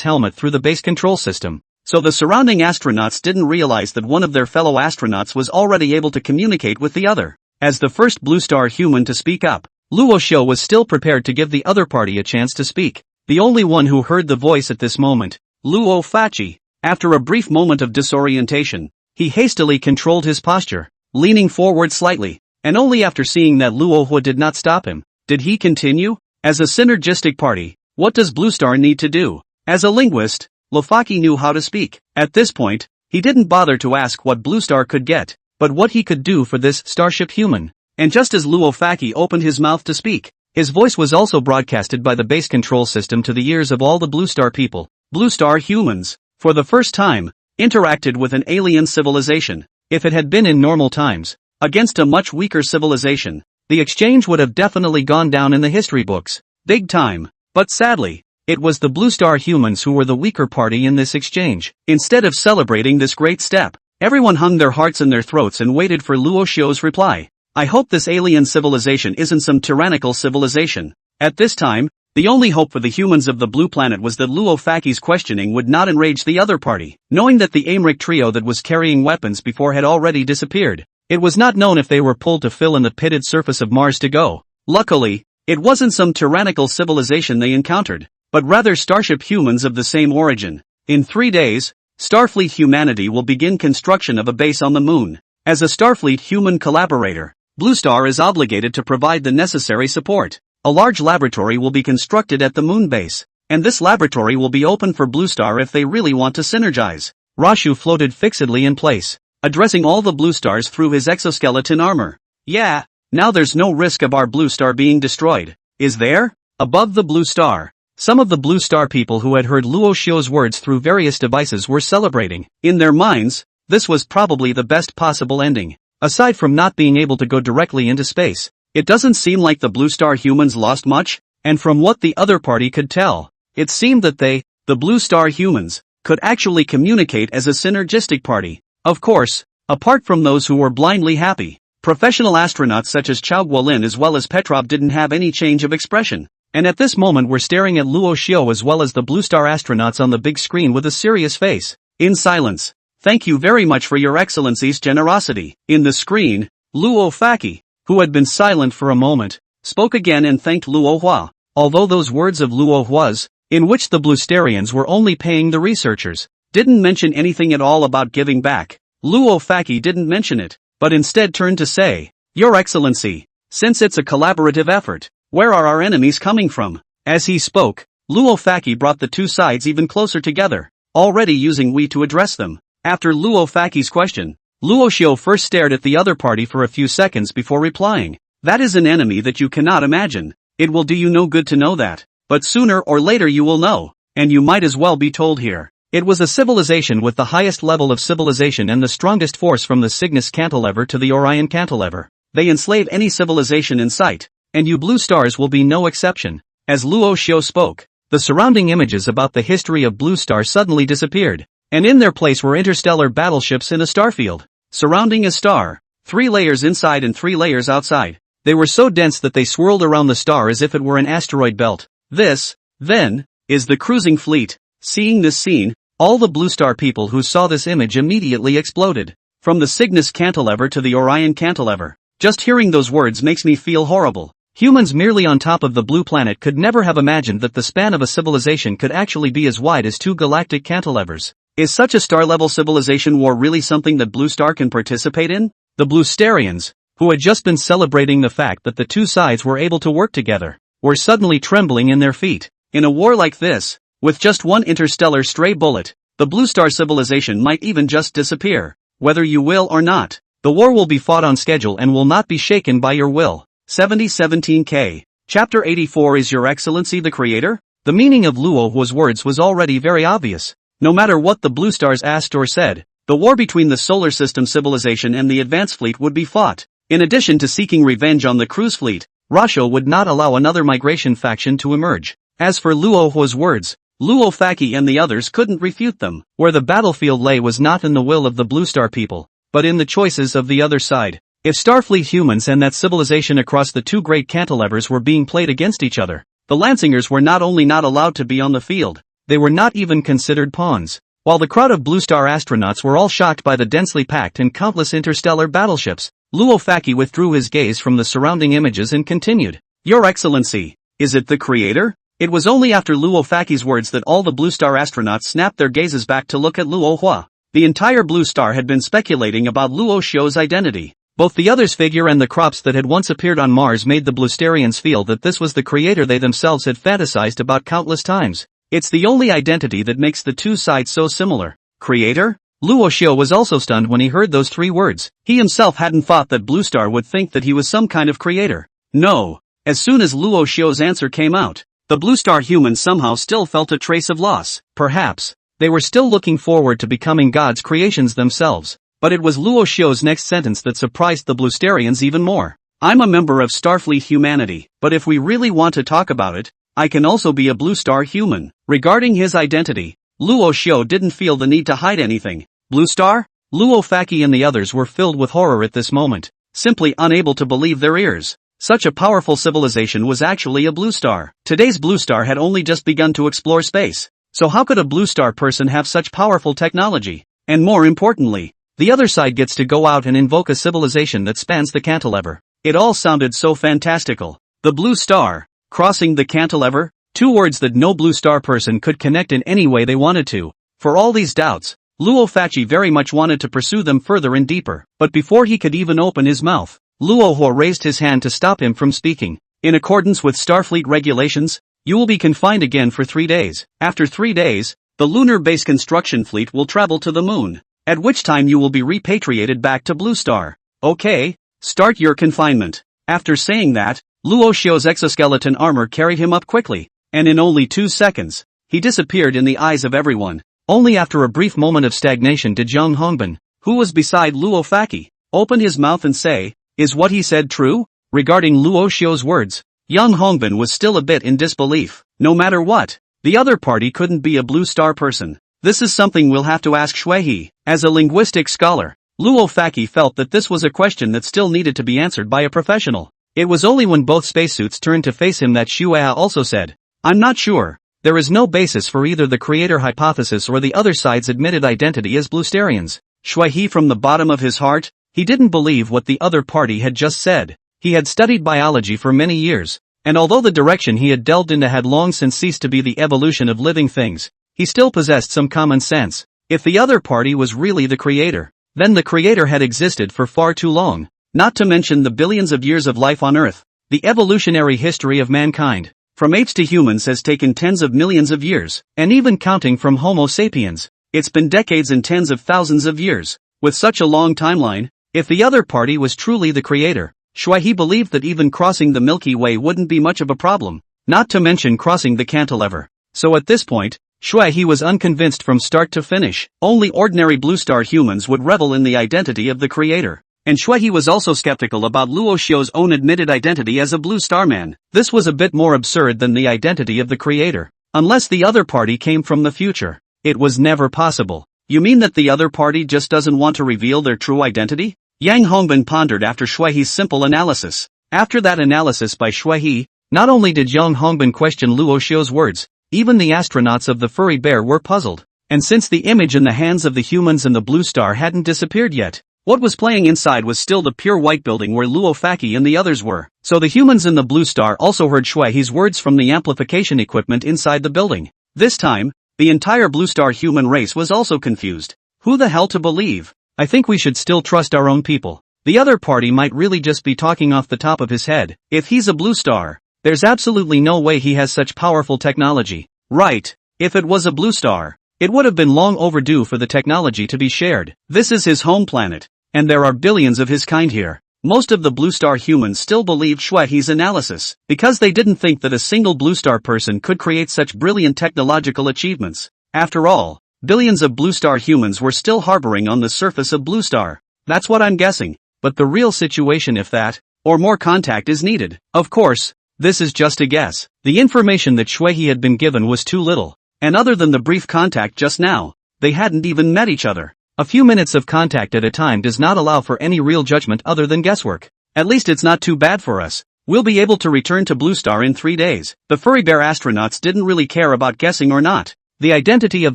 helmet through the base control system, so the surrounding astronauts didn't realize that one of their fellow astronauts was already able to communicate with the other. As the first Blue Star human to speak up, Luo Xiu was still prepared to give the other party a chance to speak. The only one who heard the voice at this moment, Luo Fachi. After a brief moment of disorientation, he hastily controlled his posture, leaning forward slightly, and only after seeing that Luo Hua did not stop him, did he continue. As a synergistic party, what does Blue Star need to do? As a linguist, Lofaki knew how to speak. At this point, he didn't bother to ask what Blue Star could get, but what he could do for this starship human. And just as Luo Faki opened his mouth to speak, his voice was also broadcasted by the base control system to the ears of all the Blue Star people. Blue Star humans, for the first time, interacted with an alien civilization. If it had been in normal times, against a much weaker civilization, the exchange would have definitely gone down in the history books. Big time. But sadly, it was the Blue Star humans who were the weaker party in this exchange. Instead of celebrating this great step, everyone hung their hearts in their throats and waited for Luo Xiu's reply. I hope this alien civilization isn't some tyrannical civilization. At this time, the only hope for the humans of the blue planet was that Luo Faki's questioning would not enrage the other party. Knowing that the Aemeric trio that was carrying weapons before had already disappeared, it was not known if they were pulled to fill in the pitted surface of Mars to go. Luckily, it wasn't some tyrannical civilization they encountered, but rather starship humans of the same origin. In 3 days, Starfleet humanity will begin construction of a base on the moon. As a Starfleet human collaborator, Blue Star is obligated to provide the necessary support. A large laboratory will be constructed at the moon base, and this laboratory will be open for Blue Star if they really want to synergize. Rashu floated fixedly in place, addressing all the Blue Stars through his exoskeleton armor. Yeah, now there's no risk of our Blue Star being destroyed, is there? Above the Blue Star, some of the Blue Star people who had heard Luo Xiu's words through various devices were celebrating. In their minds, this was probably the best possible ending. Aside from not being able to go directly into space, it doesn't seem like the Blue Star humans lost much, and from what the other party could tell, it seemed that they, the Blue Star humans, could actually communicate as a synergistic party. Of course, apart from those who were blindly happy, professional astronauts such as Chao Guolin as well as Petrov didn't have any change of expression, and at this moment were staring at Luo Xiu as well as the Blue Star astronauts on the big screen with a serious face. In silence. Thank you very much for your excellency's generosity. In the screen, Luo Faki, who had been silent for a moment, spoke again and thanked Luo Hua. Although those words of Luo Hua's, in which the Blue Starians were only paying the researchers, didn't mention anything at all about giving back, Luo Faki didn't mention it, but instead turned to say, Your Excellency, since it's a collaborative effort, where are our enemies coming from? As he spoke, Luo Faki brought the two sides even closer together, already using we to address them. After Luo Faki's question, Luo Xiu first stared at the other party for a few seconds before replying. That is an enemy that you cannot imagine. It will do you no good to know that, but sooner or later you will know, and you might as well be told here. It was a civilization with the highest level of civilization and the strongest force from the Cygnus cantilever to the Orion cantilever. They enslave any civilization in sight, and you Blue Stars will be no exception. As Luo Xiu spoke, the surrounding images about the history of Blue Star suddenly disappeared, and in their place were interstellar battleships in a starfield, surrounding a star, 3 layers inside and 3 layers outside. They were so dense that they swirled around the star as if it were an asteroid belt. This, then, is the cruising fleet. Seeing this scene, all the Blue Star people who saw this image immediately exploded. From the Cygnus cantilever to the Orion cantilever. Just hearing those words makes me feel horrible. Humans merely on top of the blue planet could never have imagined that the span of a civilization could actually be as wide as 2 galactic cantilevers. Is such a star-level civilization war really something that Blue Star can participate in? The Bluestarians, who had just been celebrating the fact that the two sides were able to work together, were suddenly trembling in their feet. In a war like this, with just one interstellar stray bullet, the Blue Star civilization might even just disappear. Whether you will or not, the war will be fought on schedule and will not be shaken by your will. 7017K. Chapter 84 Is Your Excellency the Creator? The meaning of Luo Hua's words was already very obvious. No matter what the Blue Stars asked or said, the war between the solar system civilization and the advance fleet would be fought. In addition to seeking revenge on the cruise fleet, Rasho would not allow another migration faction to emerge. As for Luo Hua's words, Luo Faki and the others couldn't refute them. Where the battlefield lay was not in the will of the Blue Star people, but in the choices of the other side. If Starfleet humans and that civilization across the 2 great cantilevers were being played against each other, the Lancingers were not only not allowed to be on the field, they were not even considered pawns. While the crowd of Blue Star astronauts were all shocked by the densely packed and countless interstellar battleships, Luo Faki withdrew his gaze from the surrounding images and continued. Your Excellency, is it the Creator? It was only after Luo Faki's words that all the Blue Star astronauts snapped their gazes back to look at Luo Hua. The entire Blue Star had been speculating about Luo Xiu's identity. Both the other's figure and the crops that had once appeared on Mars made the Bluestarians feel that this was the creator they themselves had fantasized about countless times. It's the only identity that makes the two sides so similar. Creator? Luo Xiu was also stunned when he heard those 3 words. He himself hadn't thought that Blue Star would think that he was some kind of creator. No. As soon as Luo Xiu's answer came out, the Blue Star humans somehow still felt a trace of loss. Perhaps they were still looking forward to becoming God's creations themselves. But it was Luo Xiu's next sentence that surprised the Bluestarians even more. I'm a member of Starfleet humanity, but if we really want to talk about it, I can also be a Blue Star human. Regarding his identity, Luo Xiu didn't feel the need to hide anything. Blue Star? Luo Faki and the others were filled with horror at this moment, simply unable to believe their ears. Such a powerful civilization was actually a Blue Star. Today's Blue Star had only just begun to explore space. So how could a Blue Star person have such powerful technology? And more importantly, the other side gets to go out and invoke a civilization that spans the cantilever. It all sounded so fantastical. The Blue Star, crossing the cantilever, 2 words that no Blue Star person could connect in any way they wanted to. For all these doubts, Luo Fachi very much wanted to pursue them further and deeper. But before he could even open his mouth, Luo Hua raised his hand to stop him from speaking. In accordance with Starfleet regulations, you will be confined again for 3 days. After 3 days, the lunar base construction fleet will travel to the moon, at which time you will be repatriated back to Blue Star. Okay, start your confinement. After saying that, Luo Xiu's exoskeleton armor carried him up quickly, and in only 2 seconds, he disappeared in the eyes of everyone. Only after a brief moment of stagnation did Zhang Hongbin, who was beside Luo Faki, open his mouth and say, is what he said true? Regarding Luo Xiu's words, Yang Hongbin was still a bit in disbelief. No matter what, the other party couldn't be a Blue Star person. This is something we'll have to ask Shuihe. As a linguistic scholar, Luo Faki felt that this was a question that still needed to be answered by a professional. It was only when both spacesuits turned to face him that Shuihe also said, I'm not sure. There is no basis for either the creator hypothesis or the other side's admitted identity as Bluestarians. Shuihe, from the bottom of his heart, he didn't believe what the other party had just said. He had studied biology for many years, and although the direction he had delved into had long since ceased to be the evolution of living things, he still possessed some common sense. If the other party was really the creator, then the creator had existed for far too long, not to mention the billions of years of life on Earth. The evolutionary history of mankind, from apes to humans, has taken tens of millions of years, and even counting from Homo sapiens, it's been decades and tens of thousands of years. With such a long timeline, if the other party was truly the creator, Shuihe believed that even crossing the Milky Way wouldn't be much of a problem, not to mention crossing the cantilever. So at this point, Shuihe was unconvinced from start to finish. Only ordinary Blue Star humans would revel in the identity of the creator. And Shuihe was also skeptical about Luo Xiu's own admitted identity as a Blue Star man. This was a bit more absurd than the identity of the creator. Unless the other party came from the future, it was never possible. You mean that the other party just doesn't want to reveal their true identity? Yang Hongbin pondered after Shuihe's simple analysis. After that analysis by Shui, not only did Yang Hongbin question Luo Xiu's words, even the astronauts of the furry bear were puzzled. And since the image in the hands of the humans and the blue star hadn't disappeared yet, what was playing inside was still the pure white building where Luo Faki and the others were. So the humans in the blue star also heard Shui's words from the amplification equipment inside the building. This time, the entire blue star human race was also confused. Who the hell to believe? I think we should still trust our own people. The other party might really just be talking off the top of his head. If he's a blue star, there's absolutely no way he has such powerful technology. Right. If it was a blue star, it would have been long overdue for the technology to be shared. This is his home planet, and there are billions of his kind here. Most of the blue star humans still believed Shui's analysis, because they didn't think that a single blue star person could create such brilliant technological achievements. After all, billions of blue star humans were still harboring on the surface of blue star. That's what I'm guessing. But the real situation, if that, or more contact is needed. Of course, this is just a guess. The information that Shui had been given was too little. And other than the brief contact just now, they hadn't even met each other. A few minutes of contact at a time does not allow for any real judgment other than guesswork. At least it's not too bad for us. We'll be able to return to Blue Star in 3 days. The furry bear astronauts didn't really care about guessing or not. The identity of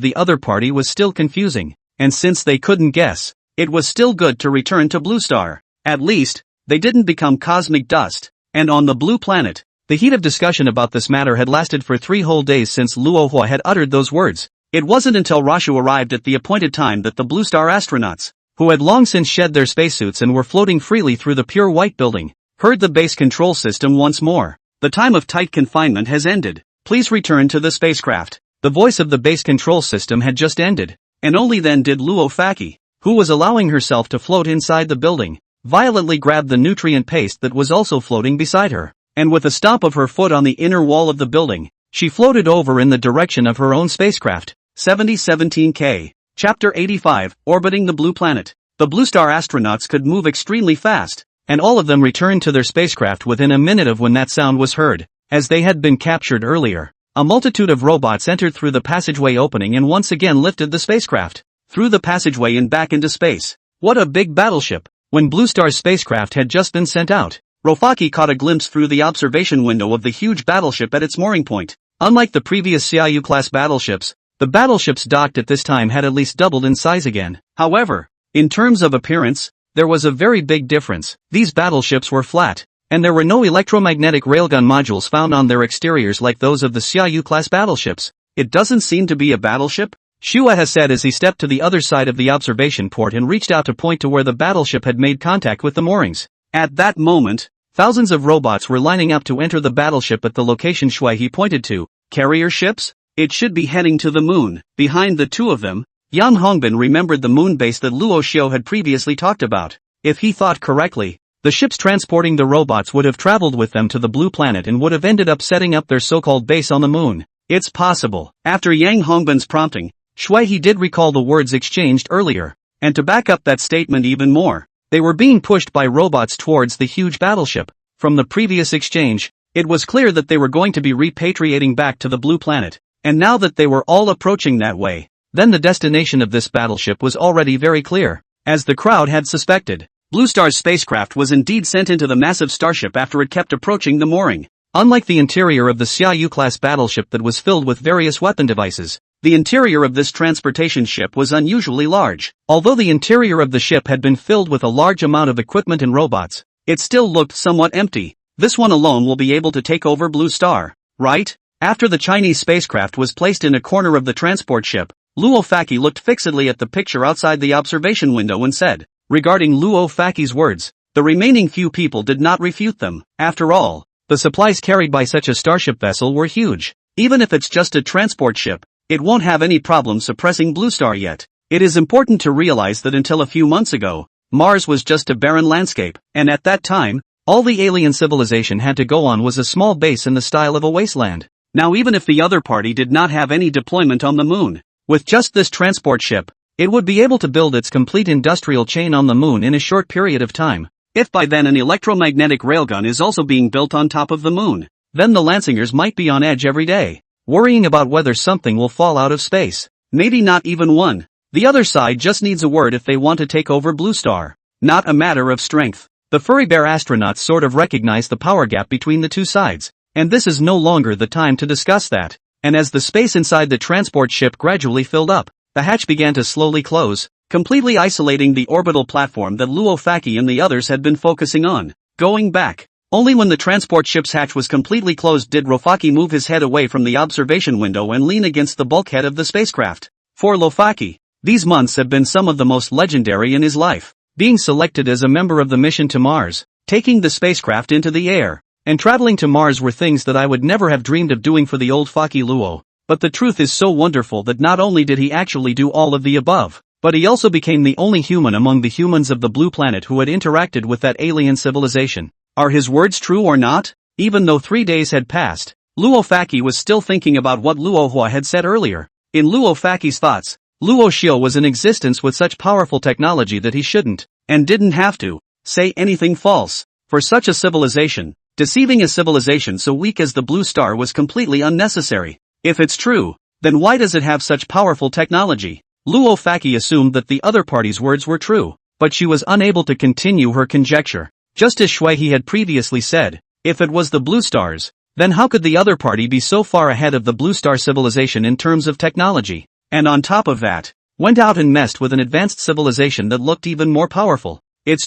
the other party was still confusing. And since they couldn't guess, it was still good to return to Blue Star. At least, they didn't become cosmic dust. And on the blue planet, the heat of discussion about this matter had lasted for 3 whole days since Luo Hua had uttered those words. It wasn't until Rashu arrived at the appointed time that the Blue Star astronauts, who had long since shed their spacesuits and were floating freely through the pure white building, heard the base control system once more. The time of tight confinement has ended. Please return to the spacecraft. The voice of the base control system had just ended, and only then did Luo Faki, who was allowing herself to float inside the building, violently grab the nutrient paste that was also floating beside her, and with a stomp of her foot on the inner wall of the building, she floated over in the direction of her own spacecraft. 7017K. Chapter 85, Orbiting the Blue Planet. The Blue Star astronauts could move extremely fast, and all of them returned to their spacecraft within a minute of when that sound was heard, as they had been captured earlier. A multitude of robots entered through the passageway opening and once again lifted the spacecraft through the passageway and back into space. What a big battleship! When Blue Star's spacecraft had just been sent out, Rofaki caught a glimpse through the observation window of the huge battleship at its mooring point. Unlike the previous Xiaoyu-class battleships, the battleships docked at this time had at least doubled in size again. However, in terms of appearance, there was a very big difference. These battleships were flat, and there were no electromagnetic railgun modules found on their exteriors like those of the Xiaoyu-class battleships. It doesn't seem to be a battleship, Shuai said as he stepped to the other side of the observation port and reached out to point to where the battleship had made contact with the moorings. At that moment, thousands of robots were lining up to enter the battleship at the location Shuai pointed to. Carrier ships? It should be heading to the moon. Behind the two of them, Yang Hongbin remembered the moon base that Luo Xiu had previously talked about. If he thought correctly, the ships transporting the robots would have traveled with them to the blue planet and would have ended up setting up their so-called base on the moon. It's possible. After Yang Hongbin's prompting, Shui did recall the words exchanged earlier, and to back up that statement even more, they were being pushed by robots towards the huge battleship. From the previous exchange, it was clear that they were going to be repatriating back to the blue planet. And now that they were all approaching that way, then the destination of this battleship was already very clear. As the crowd had suspected, Blue Star's spacecraft was indeed sent into the massive starship after it kept approaching the mooring. Unlike the interior of the Xiaoyu-class battleship that was filled with various weapon devices, the interior of this transportation ship was unusually large. Although the interior of the ship had been filled with a large amount of equipment and robots, it still looked somewhat empty. This one alone will be able to take over Blue Star, right? After the Chinese spacecraft was placed in a corner of the transport ship, Luo Faki looked fixedly at the picture outside the observation window and said, regarding Luo Faki's words, the remaining few people did not refute them. After all, the supplies carried by such a starship vessel were huge. Even if it's just a transport ship, it won't have any problem suppressing Blue Star yet. It is important to realize that until a few months ago, Mars was just a barren landscape, and at that time, all the alien civilization had to go on was a small base in the style of a wasteland. Now even if the other party did not have any deployment on the moon, with just this transport ship, it would be able to build its complete industrial chain on the moon in a short period of time. If by then an electromagnetic railgun is also being built on top of the moon, then the Lancingers might be on edge every day, worrying about whether something will fall out of space. Maybe not even one. The other side just needs a word if they want to take over Blue Star. Not a matter of strength. The furry bear astronauts sort of recognized the power gap between the two sides, and this is no longer the time to discuss that. And as the space inside the transport ship gradually filled up, the hatch began to slowly close, completely isolating the orbital platform that Luo Faki and the others had been focusing on. Going back. Only when the transport ship's hatch was completely closed did Rofaki move his head away from the observation window and lean against the bulkhead of the spacecraft. For Lofaki, these months have been some of the most legendary in his life. Being selected as a member of the mission to Mars, taking the spacecraft into the air, and traveling to Mars were things that I would never have dreamed of doing for the old Faki Luo. But the truth is so wonderful that not only did he actually do all of the above, but he also became the only human among the humans of the blue planet who had interacted with that alien civilization. Are his words true or not? Even though 3 days had passed, Luo Faki was still thinking about what Luo Hua had said earlier. In Luo Faki's thoughts, Luo Xiu was in existence with such powerful technology that he shouldn't, and didn't have to, say anything false. For such a civilization, deceiving a civilization so weak as the Blue Star was completely unnecessary. If it's true, then why does it have such powerful technology? Luo Faki assumed that the other party's words were true, but she was unable to continue her conjecture. Just as Shui he had previously said, if it was the Blue Stars, then how could the other party be so far ahead of the Blue Star civilization in terms of technology? And on top of that, went out and messed with an advanced civilization that looked even more powerful. It's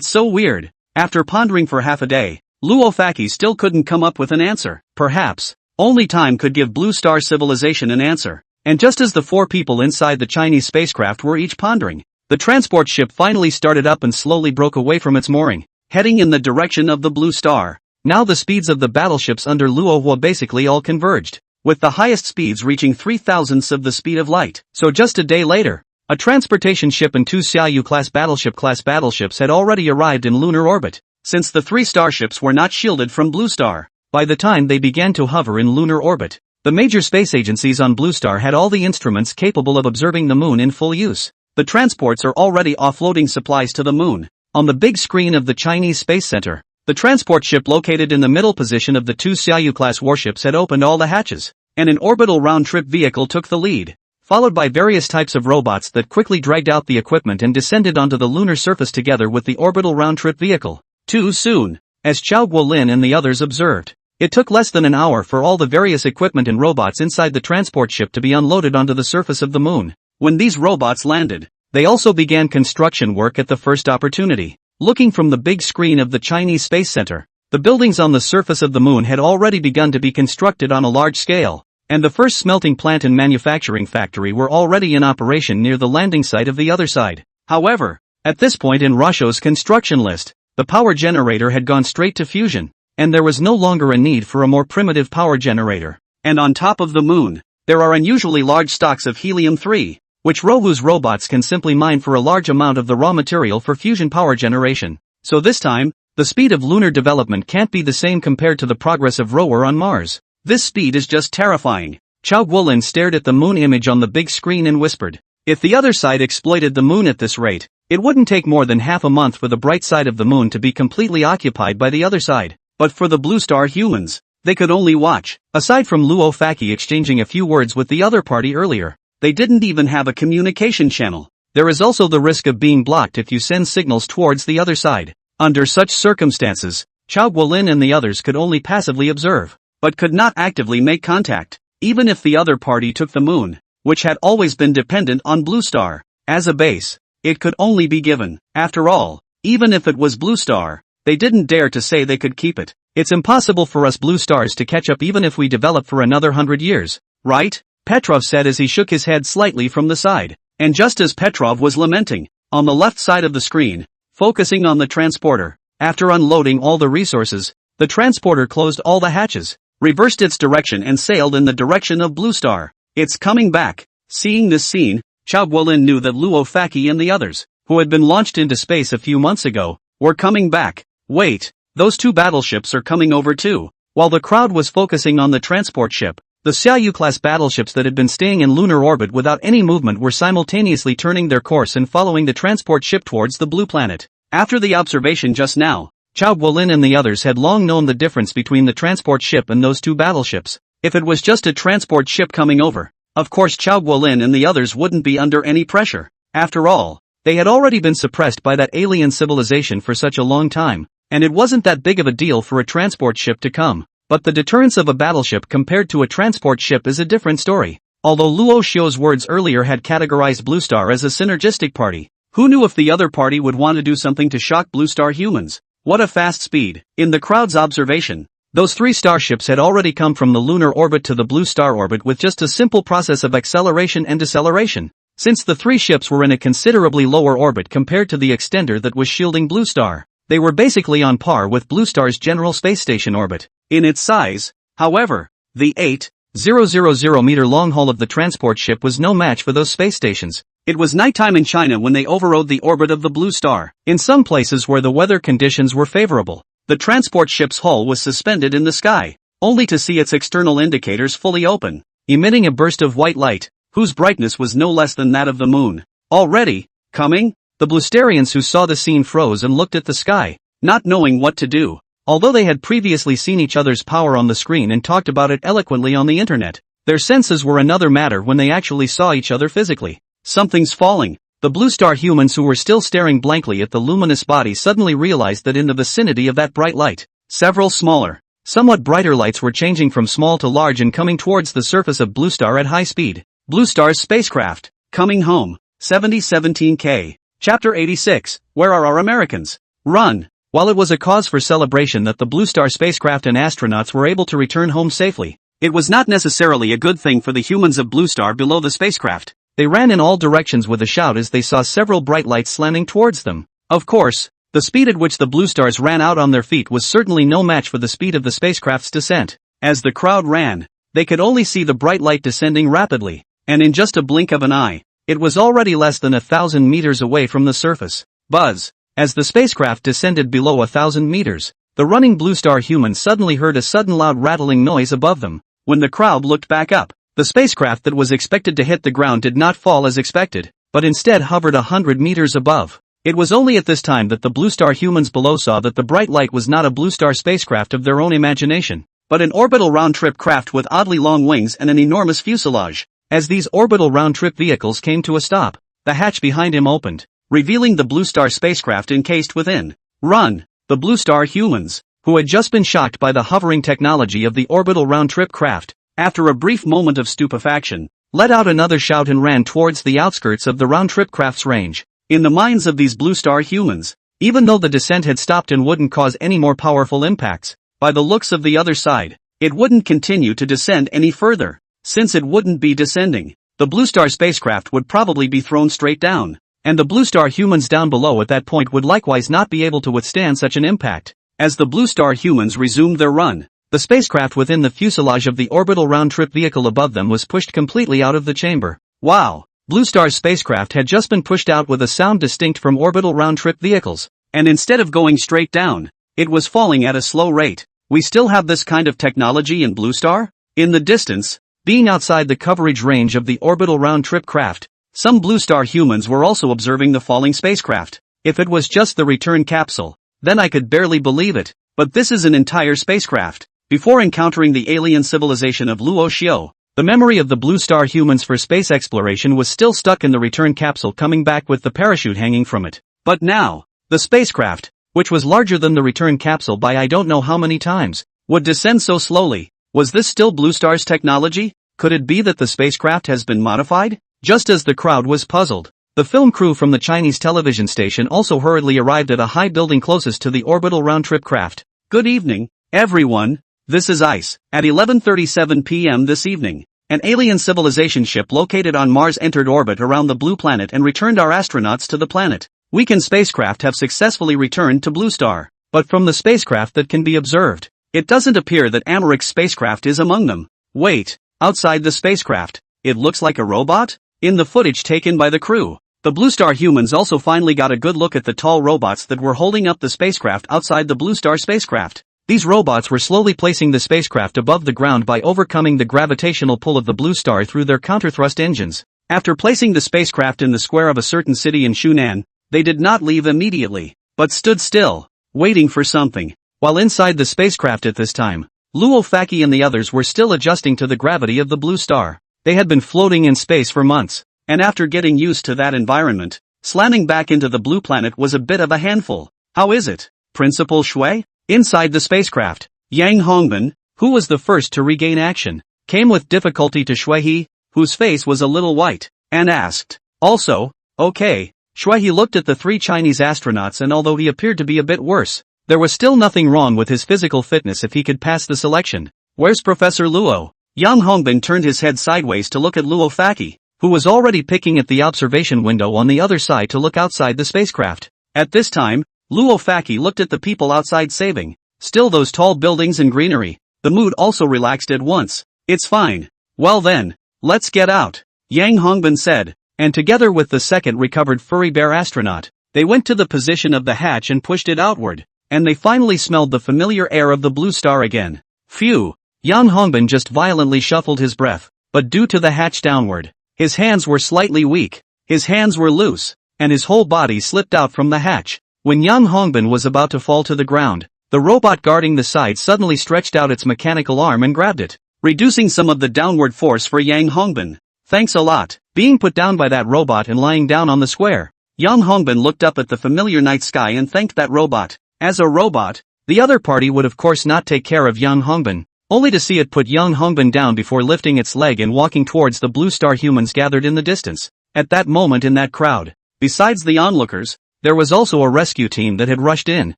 so weird. After pondering for half a day, Luo Faki still couldn't come up with an answer. Perhaps, only time could give Blue Star civilization an answer. And just as the 4 people inside the Chinese spacecraft were each pondering, the transport ship finally started up and slowly broke away from its mooring, heading in the direction of the Blue Star. Now the speeds of the battleships under Luo Hua basically all converged, with the highest speeds reaching 3,000ths of the speed of light. So just a day later, a transportation ship and 2 Xiaoyu-class battleships had already arrived in lunar orbit, since the 3 starships were not shielded from Blue Star. By the time they began to hover in lunar orbit, the major space agencies on Blue Star had all the instruments capable of observing the moon in full use. The transports are already offloading supplies to the moon. On the big screen of the Chinese Space Center, the transport ship located in the middle position of the 2 Xiaoyu-class warships had opened all the hatches, and an orbital round-trip vehicle took the lead, followed by various types of robots that quickly dragged out the equipment and descended onto the lunar surface together with the orbital round-trip vehicle. Too soon, as Chao Guolin and the others observed. It took less than an hour for all the various equipment and robots inside the transport ship to be unloaded onto the surface of the moon. When these robots landed, they also began construction work at the first opportunity. Looking from the big screen of the Chinese Space Center, the buildings on the surface of the moon had already begun to be constructed on a large scale, and the first smelting plant and manufacturing factory were already in operation near the landing site of the other side. However, at this point in Rasho's construction list, the power generator had gone straight to fusion, and there was no longer a need for a more primitive power generator. And on top of the moon, there are unusually large stocks of helium-3, which Rohu's robots can simply mine for a large amount of the raw material for fusion power generation. So this time, the speed of lunar development can't be the same compared to the progress of Rover on Mars. This speed is just terrifying. Chao Guolin stared at the moon image on the big screen and whispered, if the other side exploited the moon at this rate, it wouldn't take more than half a month for the bright side of the moon to be completely occupied by the other side. But for the Blue Star humans, they could only watch. Aside from Luo Faki exchanging a few words with the other party earlier, they didn't even have a communication channel. There is also the risk of being blocked if you send signals towards the other side. Under such circumstances, Chao Guolin and the others could only passively observe, but could not actively make contact. Even if the other party took the moon, which had always been dependent on Blue Star, as a base, it could only be given. After all, even if it was Blue Star, they didn't dare to say they could keep it. It's impossible for us Blue Stars to catch up even if we develop for another 100 years, right? Petrov said as he shook his head slightly from the side. And just as Petrov was lamenting, on the left side of the screen, focusing on the transporter, after unloading all the resources, the transporter closed all the hatches, reversed its direction and sailed in the direction of Blue Star. It's coming back. Seeing this scene, Chao Guolin knew that Luo Faki and the others, who had been launched into space a few months ago, were coming back. Wait, those 2 battleships are coming over too. While the crowd was focusing on the transport ship, the Xiaoyu-class battleships that had been staying in lunar orbit without any movement were simultaneously turning their course and following the transport ship towards the blue planet. After the observation just now, Chao Guolin and the others had long known the difference between the transport ship and those 2 battleships. If it was just a transport ship coming over, of course Chao Guolin and the others wouldn't be under any pressure. After all, They had already been suppressed by that alien civilization for such a long time, and it wasn't that big of a deal for a transport ship to come. But the deterrence of a battleship compared to a transport ship is a different story. Although Luo Xiu's words earlier had categorized Blue Star as a synergistic party, who knew if the other party would want to do something to shock Blue Star humans? What a fast speed! In the crowd's observation, those three starships had already come from the lunar orbit to the Blue Star orbit with just a simple process of acceleration and deceleration. Since the three ships were in a considerably lower orbit compared to the extender that was shielding Blue Star, they were basically on par with Blue Star's general space station orbit. In its size, however, the 8,000 meter long hull of the transport ship was no match for those space stations. It was nighttime in China when they overrode the orbit of the Blue Star. In some places where the weather conditions were favorable, the transport ship's hull was suspended in the sky, only to see its external indicators fully open, emitting a burst of white light, whose brightness was no less than that of the moon. Already, coming? The Blusterians who saw the scene froze and looked at the sky, not knowing what to do. Although they had previously seen each other's power on the screen and talked about it eloquently on the internet, their senses were another matter when they actually saw each other physically. Something's falling. The Blue Star humans who were still staring blankly at the luminous body suddenly realized that in the vicinity of that bright light, several smaller, somewhat brighter lights were changing from small to large and coming towards the surface of Blue Star at high speed. Blue Star's spacecraft, coming home. 7017K. Chapter 86, Where are our Americans? Run! While it was a cause for celebration that the Blue Star spacecraft and astronauts were able to return home safely, it was not necessarily a good thing for the humans of Blue Star below the spacecraft. They ran in all directions with a shout as they saw several bright lights slanting towards them. Of course, the speed at which the Blue Stars ran out on their feet was certainly no match for the speed of the spacecraft's descent. As the crowd ran, they could only see the bright light descending rapidly, and in just a blink of an eye, it was already less than 1,000 meters away from the surface. Buzz! As the spacecraft descended below 1,000 meters, the running Blue Star humans suddenly heard a sudden loud rattling noise above them. When the crowd looked back up, the spacecraft that was expected to hit the ground did not fall as expected, but instead hovered 100 meters above. It was only at this time that the Blue Star humans below saw that the bright light was not a Blue Star spacecraft of their own imagination, but an orbital round-trip craft with oddly long wings and an enormous fuselage. As these orbital round-trip vehicles came to a stop, the hatch behind him opened, revealing the Blue Star spacecraft encased within. Run! The Blue Star humans, who had just been shocked by the hovering technology of the orbital round-trip craft, after a brief moment of stupefaction, let out another shout and ran towards the outskirts of the round-trip craft's range. In the minds of these Blue Star humans, even though the descent had stopped and wouldn't cause any more powerful impacts, by the looks of the other side, it wouldn't continue to descend any further. Since it wouldn't be descending, the Blue Star spacecraft would probably be thrown straight down, and the Blue Star humans down below at that point would likewise not be able to withstand such an impact. As the Blue Star humans resumed their run, the spacecraft within the fuselage of the orbital round-trip vehicle above them was pushed completely out of the chamber. Wow! Blue Star's spacecraft had just been pushed out with a sound distinct from orbital round-trip vehicles, and instead of going straight down, it was falling at a slow rate. We still have this kind of technology in Blue Star? In the distance, being outside the coverage range of the orbital round-trip craft, some Blue Star humans were also observing the falling spacecraft. If it was just the return capsule, then I could barely believe it, but this is an entire spacecraft. Before encountering the alien civilization of Luo Xiu, the memory of the Blue Star humans for space exploration was still stuck in the return capsule coming back with the parachute hanging from it. But now, the spacecraft, which was larger than the return capsule by I don't know how many times, would descend so slowly. Was this still Blue Star's technology? Could it be that the spacecraft has been modified? Just as the crowd was puzzled, the film crew from the Chinese television station also hurriedly arrived at a high building closest to the orbital round-trip craft. Good evening, everyone. This is ICE. At 11:37 p.m. this evening, an alien civilization ship located on Mars entered orbit around the blue planet and returned our astronauts to the planet. Weakened spacecraft have successfully returned to Blue Star, but from the spacecraft that can be observed, it doesn't appear that Americ's spacecraft is among them. Wait, outside the spacecraft, it looks like a robot? In the footage taken by the crew, the Blue Star humans also finally got a good look at the tall robots that were holding up the spacecraft outside the Blue Star spacecraft. These robots were slowly placing the spacecraft above the ground by overcoming the gravitational pull of the Blue Star through their counterthrust engines. After placing the spacecraft in the square of a certain city in Shunan, they did not leave immediately, but stood still, waiting for something. While inside the spacecraft at this time, Luo Faki and the others were still adjusting to the gravity of the Blue Star. They had been floating in space for months, and after getting used to that environment, Slamming back into the blue planet was a bit of a handful. How is it, Principal Shui? Inside the spacecraft, Yang Hongbin, who was the first to regain action, came with difficulty to Shui, whose face was a little white, and asked, also, okay. Shui looked at the 3 Chinese astronauts, and although he appeared to be a bit worse, there was still nothing wrong with his physical fitness if he could pass the selection. Where's Professor Luo? Yang Hongbin turned his head sideways to look at Luo Faki, who was already picking at the observation window on the other side to look outside the spacecraft. At this time, Luo Faki looked at the people outside saving, still those tall buildings and greenery. The mood also relaxed at once. It's fine. Well then, let's get out, Yang Hongbin said, and together with the second recovered furry bear astronaut, they went to the position of the hatch and pushed it outward, and they finally smelled the familiar air of the blue star again. Phew! Yang Hongbin just violently shuffled his breath, but due to the hatch downward, his hands were slightly weak, his hands were loose, and his whole body slipped out from the hatch. When Yang Hongbin was about to fall to the ground, the robot guarding the side suddenly stretched out its mechanical arm and grabbed it, reducing some of the downward force for Yang Hongbin. Thanks a lot. Being put down by that robot and lying down on the square, Yang Hongbin looked up at the familiar night sky and thanked that robot. As a robot, the other party would of course not take care of Yang Hongbin, only to see it put Yang Hongbin down before lifting its leg and walking towards the blue star humans gathered in the distance. At that moment in that crowd, besides the onlookers, there was also a rescue team that had rushed in.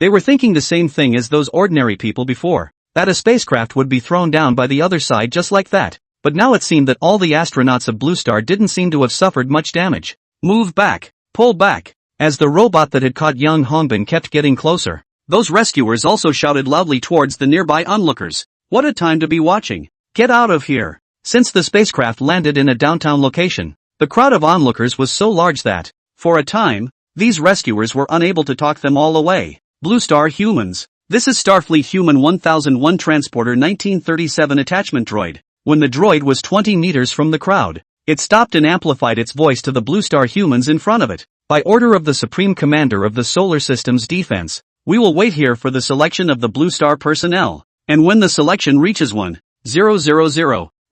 They were thinking the same thing as those ordinary people before, that a spacecraft would be thrown down by the other side just like that. But now it seemed that all the astronauts of Blue Star didn't seem to have suffered much damage. Move back, pull back. As the robot that had caught Yang Hongbin kept getting closer, those rescuers also shouted loudly towards the nearby onlookers. What a time to be watching. Get out of here. Since the spacecraft landed in a downtown location, the crowd of onlookers was so large that, for a time, these rescuers were unable to talk them all away. Blue Star humans. This is Starfleet Human 1001 Transporter 1937 attachment droid. When the droid was 20 meters from the crowd, it stopped and amplified its voice to the Blue Star humans in front of it. By order of the Supreme Commander of the Solar System's defense, we will wait here for the selection of the Blue Star personnel, and when the selection reaches 1000,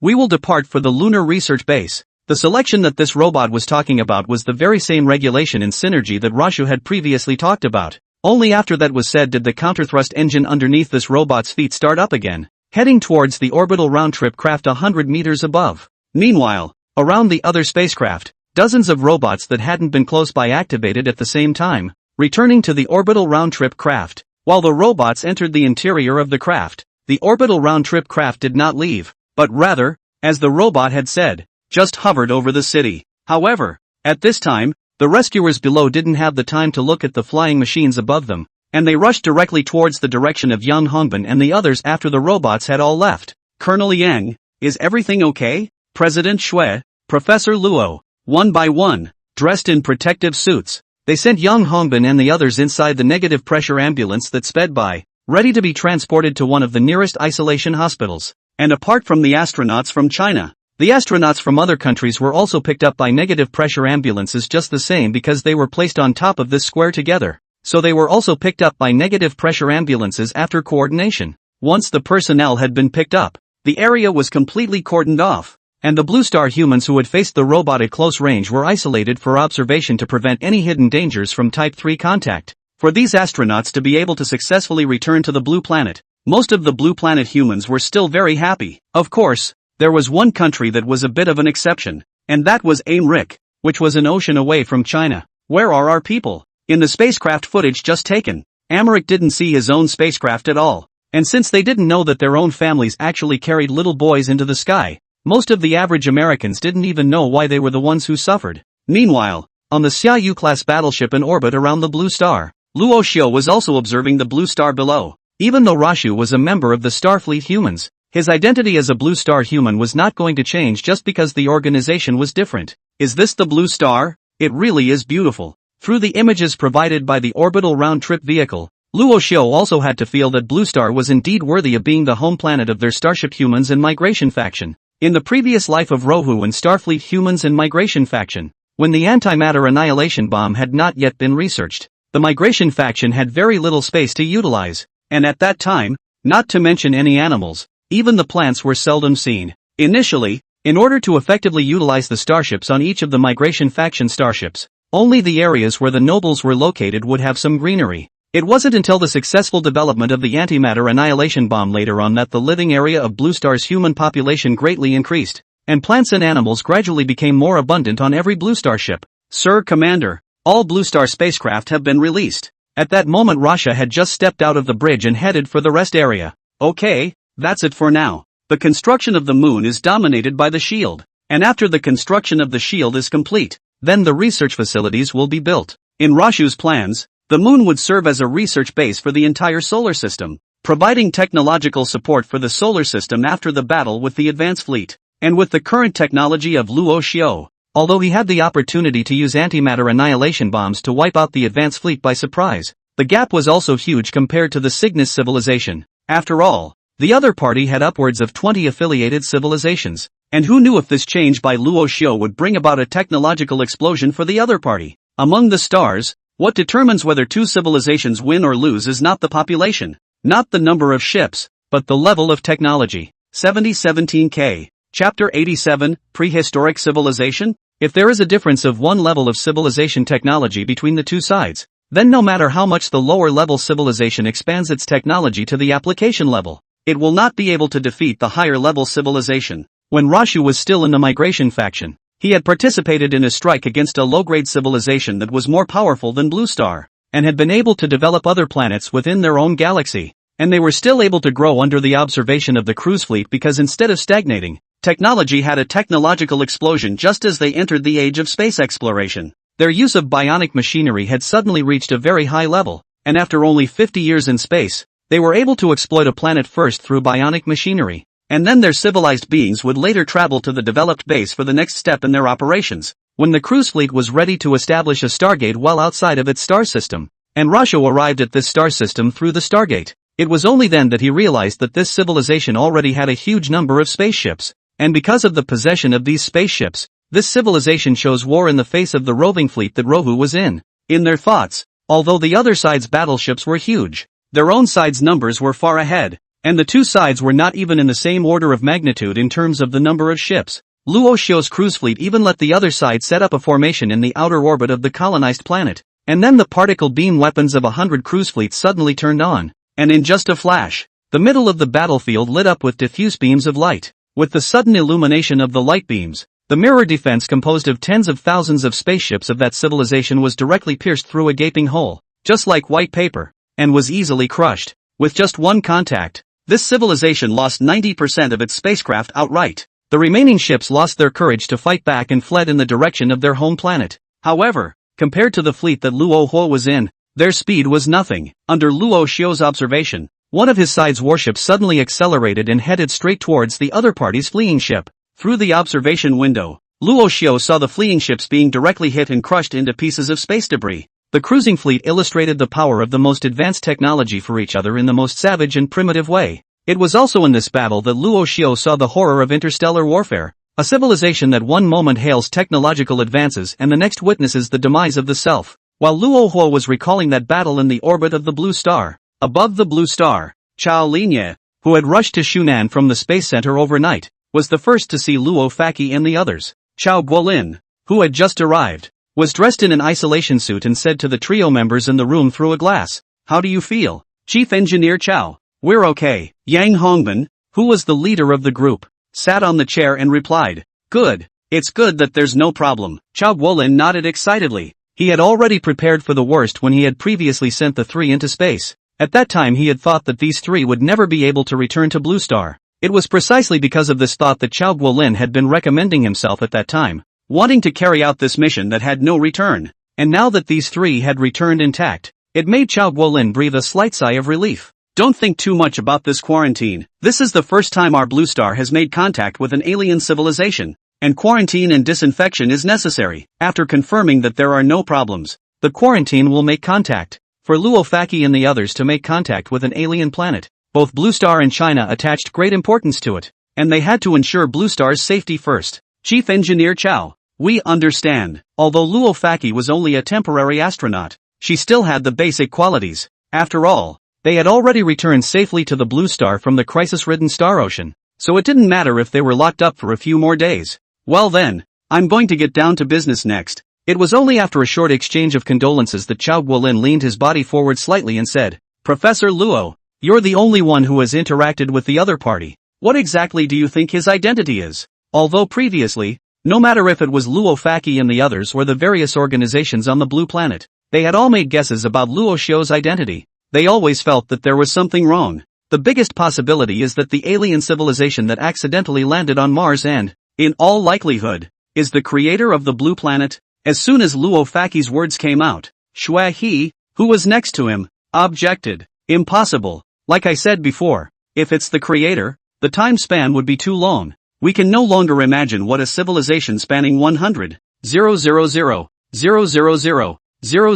we will depart for the Lunar Research Base. The selection that this robot was talking about was the very same regulation and synergy that Rashu had previously talked about. Only after that was said did the counterthrust engine underneath this robot's feet start up again, heading towards the orbital round-trip craft 100 meters above. Meanwhile, around the other spacecraft, dozens of robots that hadn't been close by activated at the same time, returning to the orbital round-trip craft. While the robots entered the interior of the craft, the orbital round-trip craft did not leave, but rather, as the robot had said, just hovered over the city. However, at this time, the rescuers below didn't have the time to look at the flying machines above them, and they rushed directly towards the direction of Yang Hongbin and the others after the robots had all left. Colonel Yang, is everything okay? President Shui, Professor Luo, one by one, dressed in protective suits, they sent Yang Hongbin and the others inside the negative pressure ambulance that sped by, ready to be transported to one of the nearest isolation hospitals. And apart from the astronauts from China, the astronauts from other countries were also picked up by negative pressure ambulances just the same because they were placed on top of this square together. So they were also picked up by negative pressure ambulances after coordination. Once the personnel had been picked up, the area was completely cordoned off, and the Blue Star humans who had faced the robot at close range were isolated for observation to prevent any hidden dangers from Type 3 contact. For these astronauts to be able to successfully return to the Blue Planet, most of the Blue Planet humans were still very happy. Of course, there was one country that was a bit of an exception, and that was America, which was an ocean away from China. Where are our people? In the spacecraft footage just taken, America didn't see his own spacecraft at all, and since they didn't know that their own families actually carried little boys into the sky, most of the average Americans didn't even know why they were the ones who suffered. Meanwhile, on the Xiaoyu-class battleship in orbit around the Blue Star, Luo Xiu was also observing the Blue Star below. Even though Rashu was a member of the Starfleet humans, his identity as a Blue Star human was not going to change just because the organization was different. Is this the Blue Star? It really is beautiful. Through the images provided by the orbital round-trip vehicle, Luo Xiu also had to feel that Blue Star was indeed worthy of being the home planet of their Starship Humans and Migration faction. In the previous life of Rohu and Starfleet Humans and Migration faction, when the antimatter annihilation bomb had not yet been researched, the Migration faction had very little space to utilize, and at that time, not to mention any animals, even the plants were seldom seen. Initially, in order to effectively utilize the starships on each of the Migration faction starships, Only the areas where the nobles were located would have some greenery. It wasn't until the successful development of the antimatter annihilation bomb later on that the living area of Blue Star's human population greatly increased, and plants and animals gradually became more abundant on every Blue Star ship. Sir Commander, all Blue Star spacecraft have been released. At that moment Russia had just stepped out of the bridge and headed for the rest area. Okay, that's it for now. The construction of the moon is dominated by the shield, and after the construction of the shield is complete, then the research facilities will be built. In Rashu's plans, the moon would serve as a research base for the entire solar system, providing technological support for the solar system after the battle with the advanced fleet, and with the current technology of Luo Xiao. Although he had the opportunity to use antimatter annihilation bombs to wipe out the advanced fleet by surprise, the gap was also huge compared to the Cygnus civilization. After all, the other party had upwards of 20 affiliated civilizations, and who knew if this change by Luo Xiao would bring about a technological explosion for the other party. Among the stars, what determines whether two civilizations win or lose is not the population, not the number of ships, but the level of technology. 7017K. Chapter 87, Prehistoric Civilization? If there is a difference of one level of civilization technology between the two sides, then no matter how much the lower level civilization expands its technology to the application level, it will not be able to defeat the higher level civilization. When Rashu was still in the migration faction, he had participated in a strike against a low-grade civilization that was more powerful than Blue Star, and had been able to develop other planets within their own galaxy, and they were still able to grow under the observation of the cruise fleet because instead of stagnating, technology had a technological explosion just as they entered the age of space exploration. Their use of bionic machinery had suddenly reached a very high level, and after only 50 years in space, they were able to exploit a planet first through bionic machinery, and then their civilized beings would later travel to the developed base for the next step in their operations. When the cruise fleet was ready to establish a stargate well outside of its star system, and Rasho arrived at this star system through the stargate, it was only then that he realized that this civilization already had a huge number of spaceships, and because of the possession of these spaceships, this civilization shows war in the face of the roving fleet that Rohu was in. In their thoughts, although the other side's battleships were huge, their own side's numbers were far ahead, and the two sides were not even in the same order of magnitude in terms of the number of ships. Luo Xiao's cruise fleet even let the other side set up a formation in the outer orbit of the colonized planet, and then the particle beam weapons of 100 cruise fleets suddenly turned on, and in just a flash, the middle of the battlefield lit up with diffuse beams of light. With the sudden illumination of the light beams, the mirror defense composed of tens of thousands of spaceships of that civilization was directly pierced through a gaping hole, just like white paper, and was easily crushed. With just one contact, this civilization lost 90% of its spacecraft outright. The remaining ships lost their courage to fight back and fled in the direction of their home planet. However, compared to the fleet that Luo Huo was in, their speed was nothing. Under Luo Xiao's observation, one of his side's warships suddenly accelerated and headed straight towards the other party's fleeing ship. Through the observation window, Luo Xiao saw the fleeing ships being directly hit and crushed into pieces of space debris. The cruising fleet illustrated the power of the most advanced technology for each other in the most savage and primitive way. It was also in this battle that Luo Xiao saw the horror of interstellar warfare, a civilization that one moment hails technological advances and the next witnesses the demise of the self. While Luo Huo was recalling that battle in the orbit of the Blue Star, above the Blue Star, Chao Linye, who had rushed to Shunan from the space center overnight, was the first to see Luo Faki and the others. Chao Guolin, who had just arrived, was dressed in an isolation suit and said to the trio members in the room through a glass, "How do you feel, Chief Engineer Chao?" "We're okay." Yang Hongbin, who was the leader of the group, sat on the chair and replied, "Good. It's good that there's no problem." Chao Guolin nodded excitedly. He had already prepared for the worst when he had previously sent the three into space. At that time he had thought that these three would never be able to return to Blue Star. It was precisely because of this thought that Chao Guolin had been recommending himself at that time, wanting to carry out this mission that had no return. And now that these three had returned intact, it made Chao Guolin breathe a slight sigh of relief. "Don't think too much about this quarantine. This is the first time our Blue Star has made contact with an alien civilization, and quarantine and disinfection is necessary." After confirming that there are no problems, the quarantine will make contact. For Luo Faki and the others to make contact with an alien planet, both Blue Star and China attached great importance to it, and they had to ensure Blue Star's safety first. "Chief Engineer Chao, we understand." Although Luo Faki was only a temporary astronaut, she still had the basic qualities. After all, they had already returned safely to the Blue Star from the crisis-ridden Star Ocean, so it didn't matter if they were locked up for a few more days. "Well then, I'm going to get down to business next. It was only after a short exchange of condolences that Chao Guolin leaned his body forward slightly and said, "Professor Luo, you're the only one who has interacted with the other party. What exactly do you think his identity is?" Although previously, no matter if it was Luo Faki and the others or the various organizations on the Blue Planet, they had all made guesses about Luo Xiu's identity. They always felt that there was something wrong. The biggest possibility is that the alien civilization that accidentally landed on Mars and, in all likelihood, is the creator of the Blue Planet. As soon as Luo Faki's words came out, Xue He, who was next to him, objected. Impossible. Like I said before, if it's the creator, the time span would be too long. We can no longer imagine what a civilization spanning 100, 000, 000, 000, 000, 000,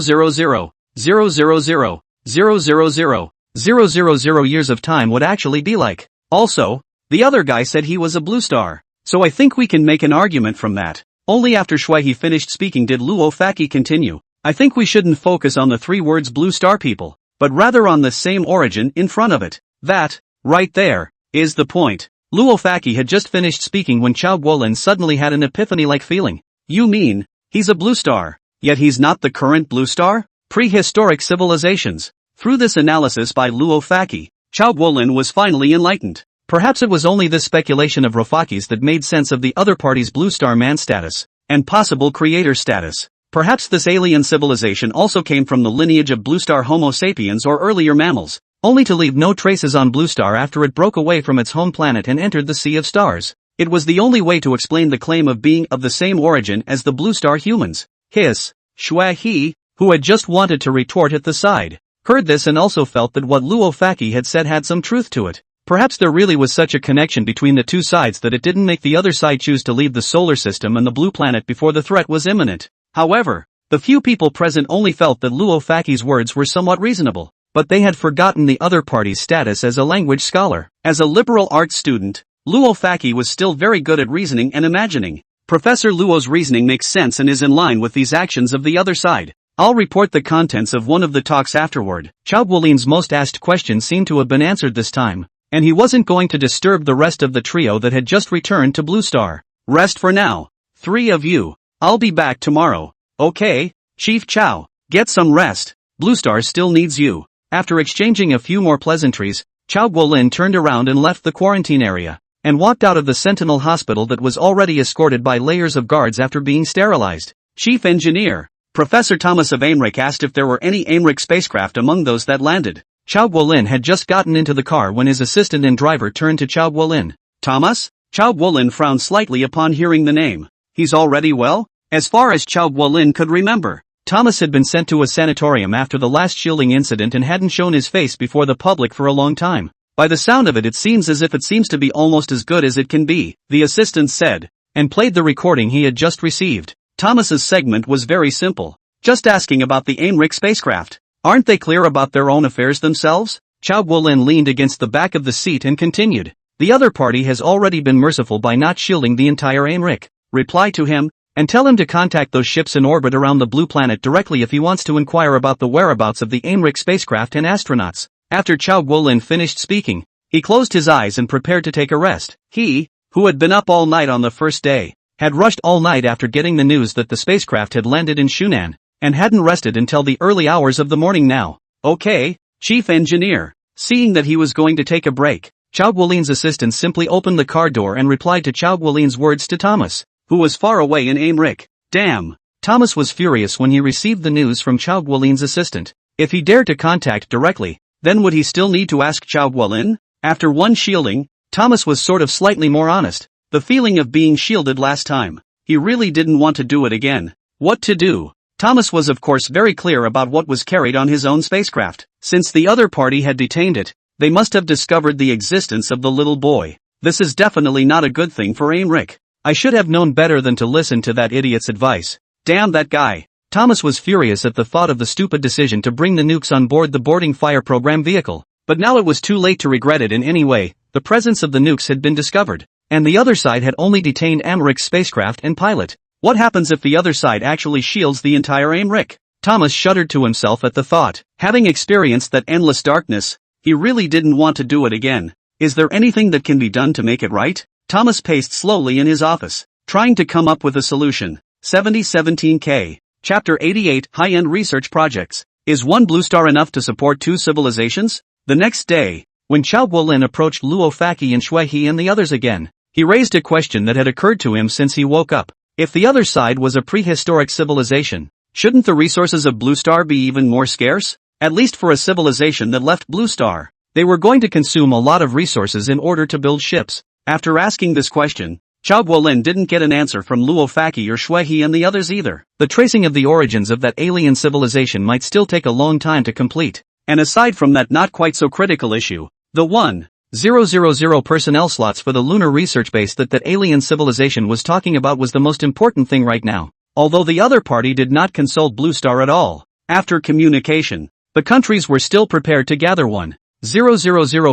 000, 000 years of time would actually be like. Also, the other guy said he was a blue star, so I think we can make an argument from that. Only after Shuai finished speaking did Luo Faki continue. I think we shouldn't focus on the three words blue star people, but rather on the same origin in front of it. That, right there, is the point. Luo Faki had just finished speaking when Chao Guolin suddenly had an epiphany-like feeling. You mean, he's a blue star, yet he's not the current blue star? Prehistoric civilizations. Through this analysis by Luo Faki, Chao Guolin was finally enlightened. Perhaps it was only this speculation of Rofaki's that made sense of the other party's blue star man status, and possible creator status. Perhaps this alien civilization also came from the lineage of blue star Homo sapiens or earlier mammals, only to leave no traces on blue star after it broke away from its home planet and entered the Sea of Stars. It was the only way to explain the claim of being of the same origin as the blue star humans. Xue He, who had just wanted to retort at the side, heard this and also felt that what Luo Faki had said had some truth to it. Perhaps there really was such a connection between the two sides that it didn't make the other side choose to leave the solar system and the blue planet before the threat was imminent. However, the few people present only felt that Luo Faki's words were somewhat reasonable, but they had forgotten the other party's status as a language scholar. As a liberal arts student, Luo Faki was still very good at reasoning and imagining. Professor Luo's reasoning makes sense and is in line with these actions of the other side. I'll report the contents of one of the talks afterward. Chao Guolin's most asked questions seemed to have been answered this time, and he wasn't going to disturb the rest of the trio that had just returned to Blue Star. Rest for now. 3 of you. I'll be back tomorrow. Okay, Chief Chao, get some rest. Blue Star still needs you. After exchanging a few more pleasantries, Chao Guolin turned around and left the quarantine area, and walked out of the Sentinel Hospital that was already escorted by layers of guards after being sterilized. Chief Engineer, Professor Thomas of Aemric asked if there were any Aemric spacecraft among those that landed. Chao Guolin had just gotten into the car when his assistant and driver turned to Chao Guolin. Thomas? Chao Guolin frowned slightly upon hearing the name. He's already well? As far as Chao Guolin could remember, Thomas had been sent to a sanatorium after the last shielding incident and hadn't shown his face before the public for a long time. By the sound of it, it seems as if it seems to be almost as good as it can be, the assistant said, and played the recording he had just received. Thomas's segment was very simple. Just asking about the Aemric spacecraft. Aren't they clear about their own affairs themselves? Chao Guolin leaned against the back of the seat and continued. The other party has already been merciful by not shielding the entire Aemric. Reply to him, and tell him to contact those ships in orbit around the blue planet directly if he wants to inquire about the whereabouts of the Aemric spacecraft and astronauts. After Chao Guolin finished speaking, he closed his eyes and prepared to take a rest. He, who had been up all night on the first day, had rushed all night after getting the news that the spacecraft had landed in Shunan, and hadn't rested until the early hours of the morning now. Okay, Chief Engineer. Seeing that he was going to take a break, Chao Guolin's assistant simply opened the car door and replied to Chao Guolin's words to Thomas, who was far away in Aemric. Damn. Thomas was furious when he received the news from Chao Guolin's assistant. If he dared to contact directly, then would he still need to ask Chao Guolin? After one shielding, Thomas was sort of slightly more honest. The feeling of being shielded last time. He really didn't want to do it again. What to do? Thomas was of course very clear about what was carried on his own spacecraft. Since the other party had detained it, they must have discovered the existence of the little boy. This is definitely not a good thing for Aemric. I should have known better than to listen to that idiot's advice. Damn that guy. Thomas was furious at the thought of the stupid decision to bring the nukes on board the boarding fire program vehicle. But now it was too late to regret it in any way. The presence of the nukes had been discovered, and the other side had only detained Aemric's spacecraft and pilot. What happens if the other side actually shields the entire Aemric? Thomas shuddered to himself at the thought. Having experienced that endless darkness, he really didn't want to do it again. Is there anything that can be done to make it right? Thomas paced slowly in his office, trying to come up with a solution. 7017K. Chapter 88 High-End Research Projects. Is one blue star enough to support two civilizations? The next day, when Chao Guolin approached Luo Faqi and Shui He and the others again, he raised a question that had occurred to him since he woke up. If the other side was a prehistoric civilization, shouldn't the resources of Blue Star be even more scarce? At least for a civilization that left Blue Star. They were going to consume a lot of resources in order to build ships. After asking this question, Chao Guolin didn't get an answer from Luo Faqi or Shui He and the others either. The tracing of the origins of that alien civilization might still take a long time to complete. And aside from that not quite so critical issue, the 1,000 personnel slots for the lunar research base that alien civilization was talking about was the most important thing right now. Although the other party did not consult Blue Star at all. After communication, the countries were still prepared to gather 1,000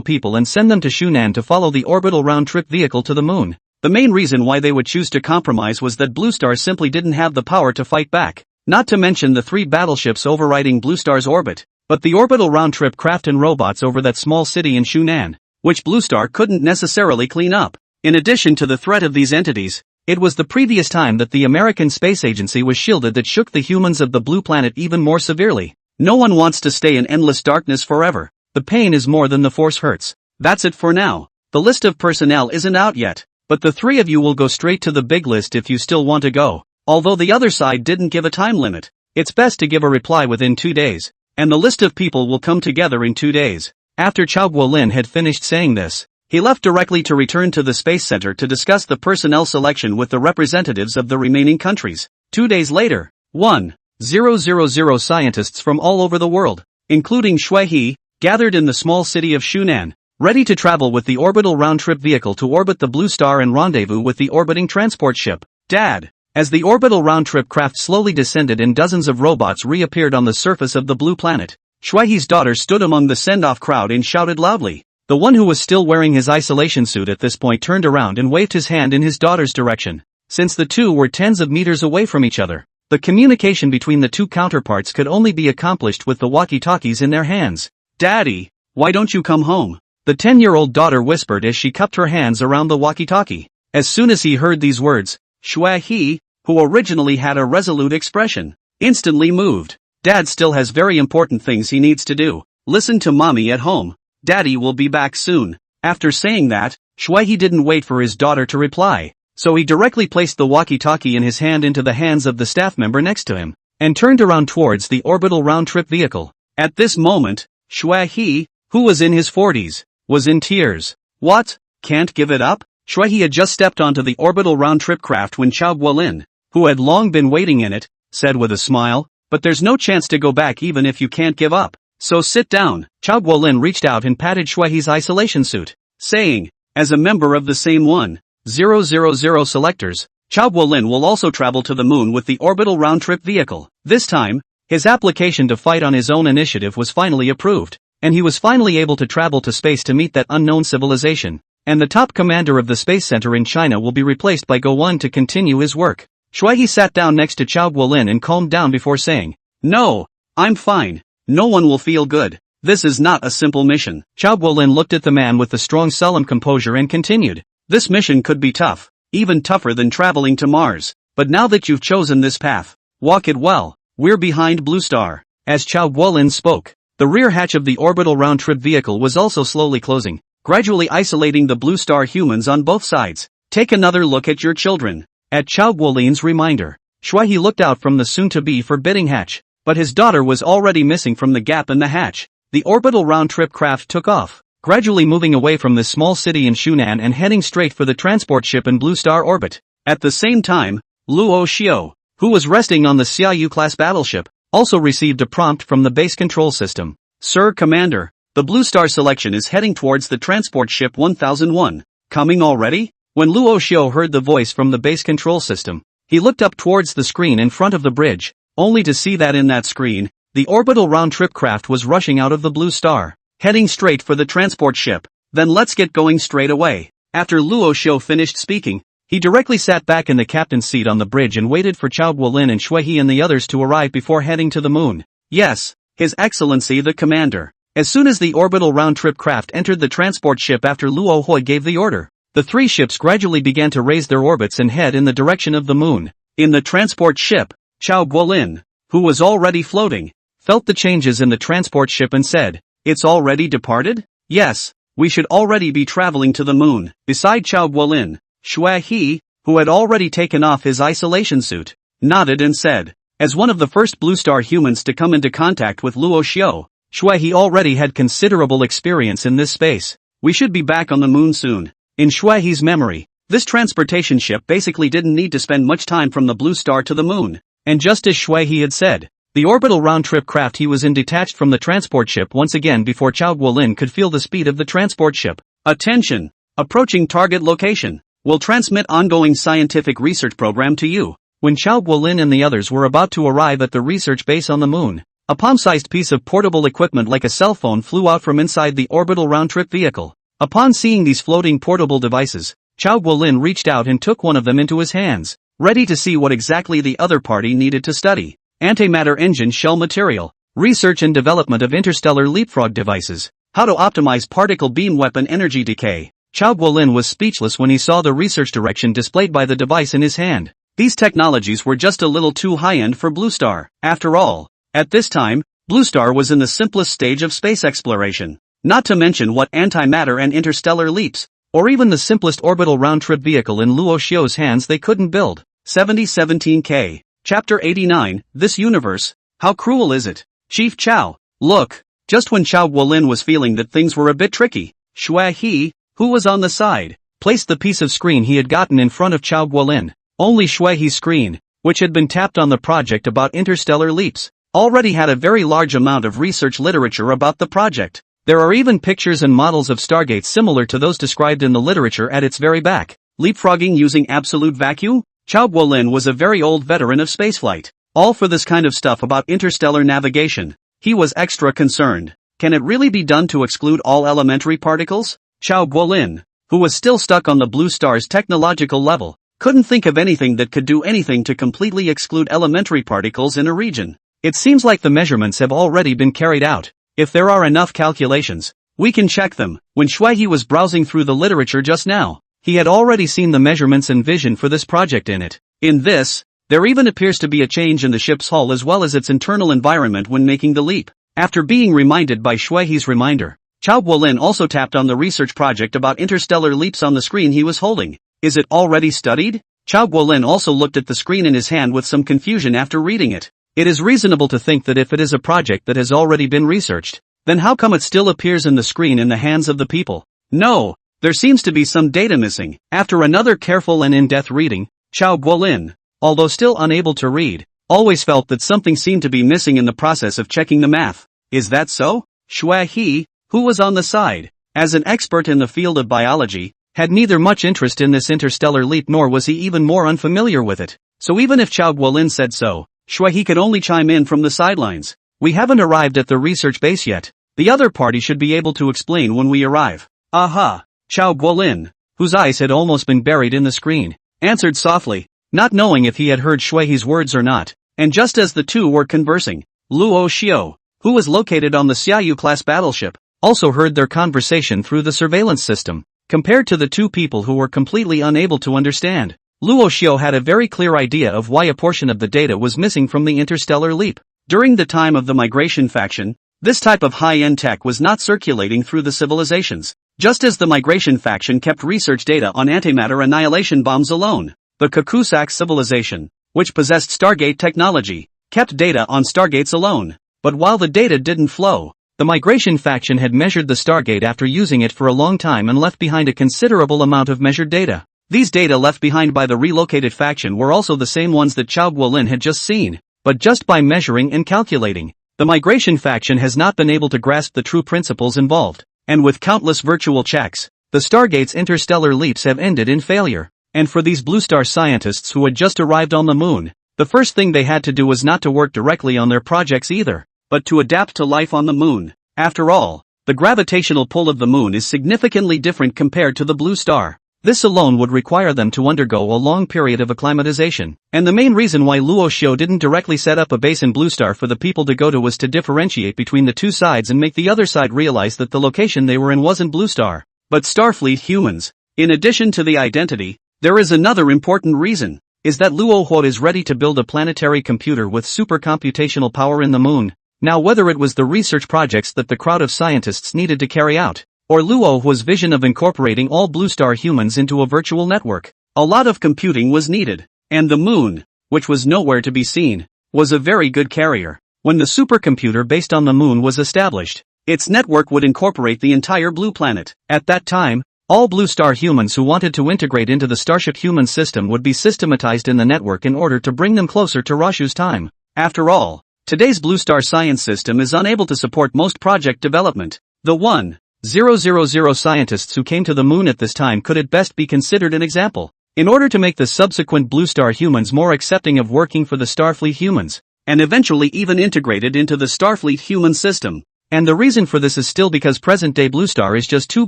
people and send them to Shunan to follow the orbital round-trip vehicle to the moon. The main reason why they would choose to compromise was that Blue Star simply didn't have the power to fight back. Not to mention the 3 battleships overriding Blue Star's orbit, but the orbital round-trip craft and robots over that small city in Shunan, which Blue Star couldn't necessarily clean up. In addition to the threat of these entities, it was the previous time that the American Space Agency was shielded that shook the humans of the blue planet even more severely. No one wants to stay in endless darkness forever. The pain is more than the force hurts. That's it for now. The list of personnel isn't out yet, but the 3 of you will go straight to the big list if you still want to go. Although the other side didn't give a time limit, it's best to give a reply within 2 days, and the list of people will come together in 2 days. After Chao Guolin had finished saying this, he left directly to return to the Space Center to discuss the personnel selection with the representatives of the remaining countries. 2 days later, 1,000 scientists from all over the world, including Shui He, gathered in the small city of Shunan, ready to travel with the orbital round-trip vehicle to orbit the Blue Star and rendezvous with the orbiting transport ship. Dad! As the orbital round-trip craft slowly descended and dozens of robots reappeared on the surface of the blue planet, Shui He's daughter stood among the send-off crowd and shouted loudly. The one who was still wearing his isolation suit at this point turned around and waved his hand in his daughter's direction. Since the two were tens of meters away from each other, the communication between the two counterparts could only be accomplished with the walkie-talkies in their hands. Daddy, why don't you come home? The 10-year-old daughter whispered as she cupped her hands around the walkie-talkie. As soon as he heard these words, Shui He, who originally had a resolute expression, instantly moved. Dad still has very important things he needs to do. Listen to mommy at home. Daddy will be back soon. After saying that, Shui He didn't wait for his daughter to reply, so he directly placed the walkie-talkie in his hand into the hands of the staff member next to him, and turned around towards the orbital round-trip vehicle. At this moment, Shui He, who was in his 40s, was in tears. What? Can't give it up? Shui He had just stepped onto the orbital round-trip craft when Chao Guolin, who had long been waiting in it, said with a smile, but there's no chance to go back even if you can't give up. So sit down. Chao Guolin reached out and patted Shui He's isolation suit, saying, as a member of the same 1,000 selectors, Chao Guolin will also travel to the moon with the orbital round-trip vehicle. This time, his application to fight on his own initiative was finally approved, and he was finally able to travel to space to meet that unknown civilization, and the top commander of the Space Center in China will be replaced by Go-1 to continue his work. Shui He sat down next to Chao Guolin and calmed down before saying, No, I'm fine. No one will feel good. This is not a simple mission. Chao Guolin looked at the man with the strong solemn composure and continued. This mission could be tough, even tougher than traveling to Mars, but now that you've chosen this path, walk it well. We're behind Blue Star. As Chao Guolin spoke, the rear hatch of the orbital round-trip vehicle was also slowly closing, gradually isolating the Blue Star humans on both sides. Take another look at your children. At Chao Guolin's reminder, Shui He looked out from the soon-to-be forbidding hatch, but his daughter was already missing from the gap in the hatch. The orbital round-trip craft took off, gradually moving away from the small city in Shunan and heading straight for the transport ship in Blue Star orbit. At the same time, Luo Xiao, who was resting on the Xiaoyu-class battleship, also received a prompt from the base control system. Sir Commander, the Blue Star selection is heading towards the transport ship 1001. Coming already? When Luo Xiao heard the voice from the base control system, he looked up towards the screen in front of the bridge, only to see that in that screen, the orbital round-trip craft was rushing out of the Blue Star, heading straight for the transport ship. Then let's get going straight away. After Luo Xiao finished speaking, he directly sat back in the captain's seat on the bridge and waited for Chao Guolin and Shui He and the others to arrive before heading to the moon. Yes, His Excellency the Commander. As soon as the orbital round-trip craft entered the transport ship after Luo Hui gave the order, the 3 ships gradually began to raise their orbits and head in the direction of the moon. In the transport ship, Chao Guolin, who was already floating, felt the changes in the transport ship and said, "It's already departed? Yes, we should already be traveling to the moon." Beside Chao Guolin, Xue He, who had already taken off his isolation suit, nodded and said, as one of the first Blue Star humans to come into contact with Luo Xiu, Xue He already had considerable experience in this space. "We should be back on the moon soon." In Xue He's memory, this transportation ship basically didn't need to spend much time from the Blue Star to the moon. And just as Xue He had said, the orbital round-trip craft he was in detached from the transport ship once again before Chao Guolin could feel the speed of the transport ship. "Attention! Approaching target location. Will transmit ongoing scientific research program to you." When Chao Guolin and the others were about to arrive at the research base on the moon, a palm-sized piece of portable equipment like a cell phone flew out from inside the orbital round-trip vehicle. Upon seeing these floating portable devices, Chao Guolin reached out and took one of them into his hands, ready to see what exactly the other party needed to study. Antimatter engine shell material, research and development of interstellar leapfrog devices, how to optimize particle beam weapon energy decay. Chao Guolin was speechless when he saw the research direction displayed by the device in his hand. These technologies were just a little too high-end for Blue Star. After all, at this time, Blue Star was in the simplest stage of space exploration. Not to mention what antimatter and interstellar leaps, or even the simplest orbital round-trip vehicle in Luo Xiu's hands they couldn't build. 7017K. Chapter 89, This Universe, How Cruel Is It? Chief Chao, look. Just when Chao Guolin was feeling that things were a bit tricky, Xue He, who was on the side, placed the piece of screen he had gotten in front of Chao Guolin. Only Xue He's screen, which had been tapped on the project about interstellar leaps, already had a very large amount of research literature about the project. There are even pictures and models of stargates similar to those described in the literature at its very back. Leapfrogging using absolute vacuum? Chao Guolin was a very old veteran of spaceflight. All for this kind of stuff about interstellar navigation. He was extra concerned. Can it really be done to exclude all elementary particles? Chao Guolin, who was still stuck on the Blue Star's technological level, couldn't think of anything that could do anything to completely exclude elementary particles in a region. It seems like the measurements have already been carried out. If there are enough calculations, we can check them. When Xue He was browsing through the literature just now, he had already seen the measurements and vision for this project in it. In this, there even appears to be a change in the ship's hull as well as its internal environment when making the leap. After being reminded by Xue He's reminder, Chao Guolin also tapped on the research project about interstellar leaps on the screen he was holding. Is it already studied? Chao Guolin also looked at the screen in his hand with some confusion after reading it. It is reasonable to think that if it is a project that has already been researched, then how come it still appears in the screen in the hands of the people? No, there seems to be some data missing. After another careful and in-depth reading, Chao Guolin, although still unable to read, always felt that something seemed to be missing in the process of checking the math. Is that so? Xue He, who was on the side, as an expert in the field of biology, had neither much interest in this interstellar leap nor was he even more unfamiliar with it. So even if Chao Guolin said so, Xue He could only chime in from the sidelines. We haven't arrived at the research base yet. The other party should be able to explain when we arrive. Aha! Chao Guolin, whose eyes had almost been buried in the screen, answered softly, not knowing if he had heard Xue He's words or not. And just as the two were conversing, Luo Xiu, who was located on the Xiaoyu-class battleship, also heard their conversation through the surveillance system. Compared to the two people who were completely unable to understand, Luo Xiu had a very clear idea of why a portion of the data was missing from the interstellar leap. During the time of the migration faction, this type of high-end tech was not circulating through the civilizations. Just as the migration faction kept research data on antimatter annihilation bombs alone, the Kakusak civilization, which possessed Stargate technology, kept data on Stargates alone. But while the data didn't flow, the migration faction had measured the Stargate after using it for a long time and left behind a considerable amount of measured data. These data left behind by the relocated faction were also the same ones that Chao Guolin had just seen, but just by measuring and calculating, the migration faction has not been able to grasp the true principles involved. And with countless virtual checks, the Stargate's interstellar leaps have ended in failure. And for these Blue Star scientists who had just arrived on the moon, the first thing they had to do was not to work directly on their projects either, but to adapt to life on the moon. After all, the gravitational pull of the moon is significantly different compared to the Blue Star. This alone would require them to undergo a long period of acclimatization. And the main reason why Luo Xiu didn't directly set up a base in Blue Star for the people to go to was to differentiate between the two sides and make the other side realize that the location they were in wasn't Blue Star, but Starfleet humans. In addition to the identity, there is another important reason. is that Luo Huo is ready to build a planetary computer with supercomputational power in the moon. Now whether it was the research projects that the crowd of scientists needed to carry out, or Luo Huo's vision of incorporating all Blue Star humans into a virtual network, a lot of computing was needed. And the moon, which was nowhere to be seen, was a very good carrier. When the supercomputer based on the moon was established, its network would incorporate the entire blue planet. At that time, all Blue Star humans who wanted to integrate into the Starship human system would be systematized in the network in order to bring them closer to Rashu's time. After all, today's Blue Star science system is unable to support most project development. The 1,000 scientists who came to the moon at this time could at best be considered an example. In order to make the subsequent Blue Star humans more accepting of working for the Starfleet humans, and eventually even integrated into the Starfleet human system. And the reason for this is still because present-day Blue Star is just too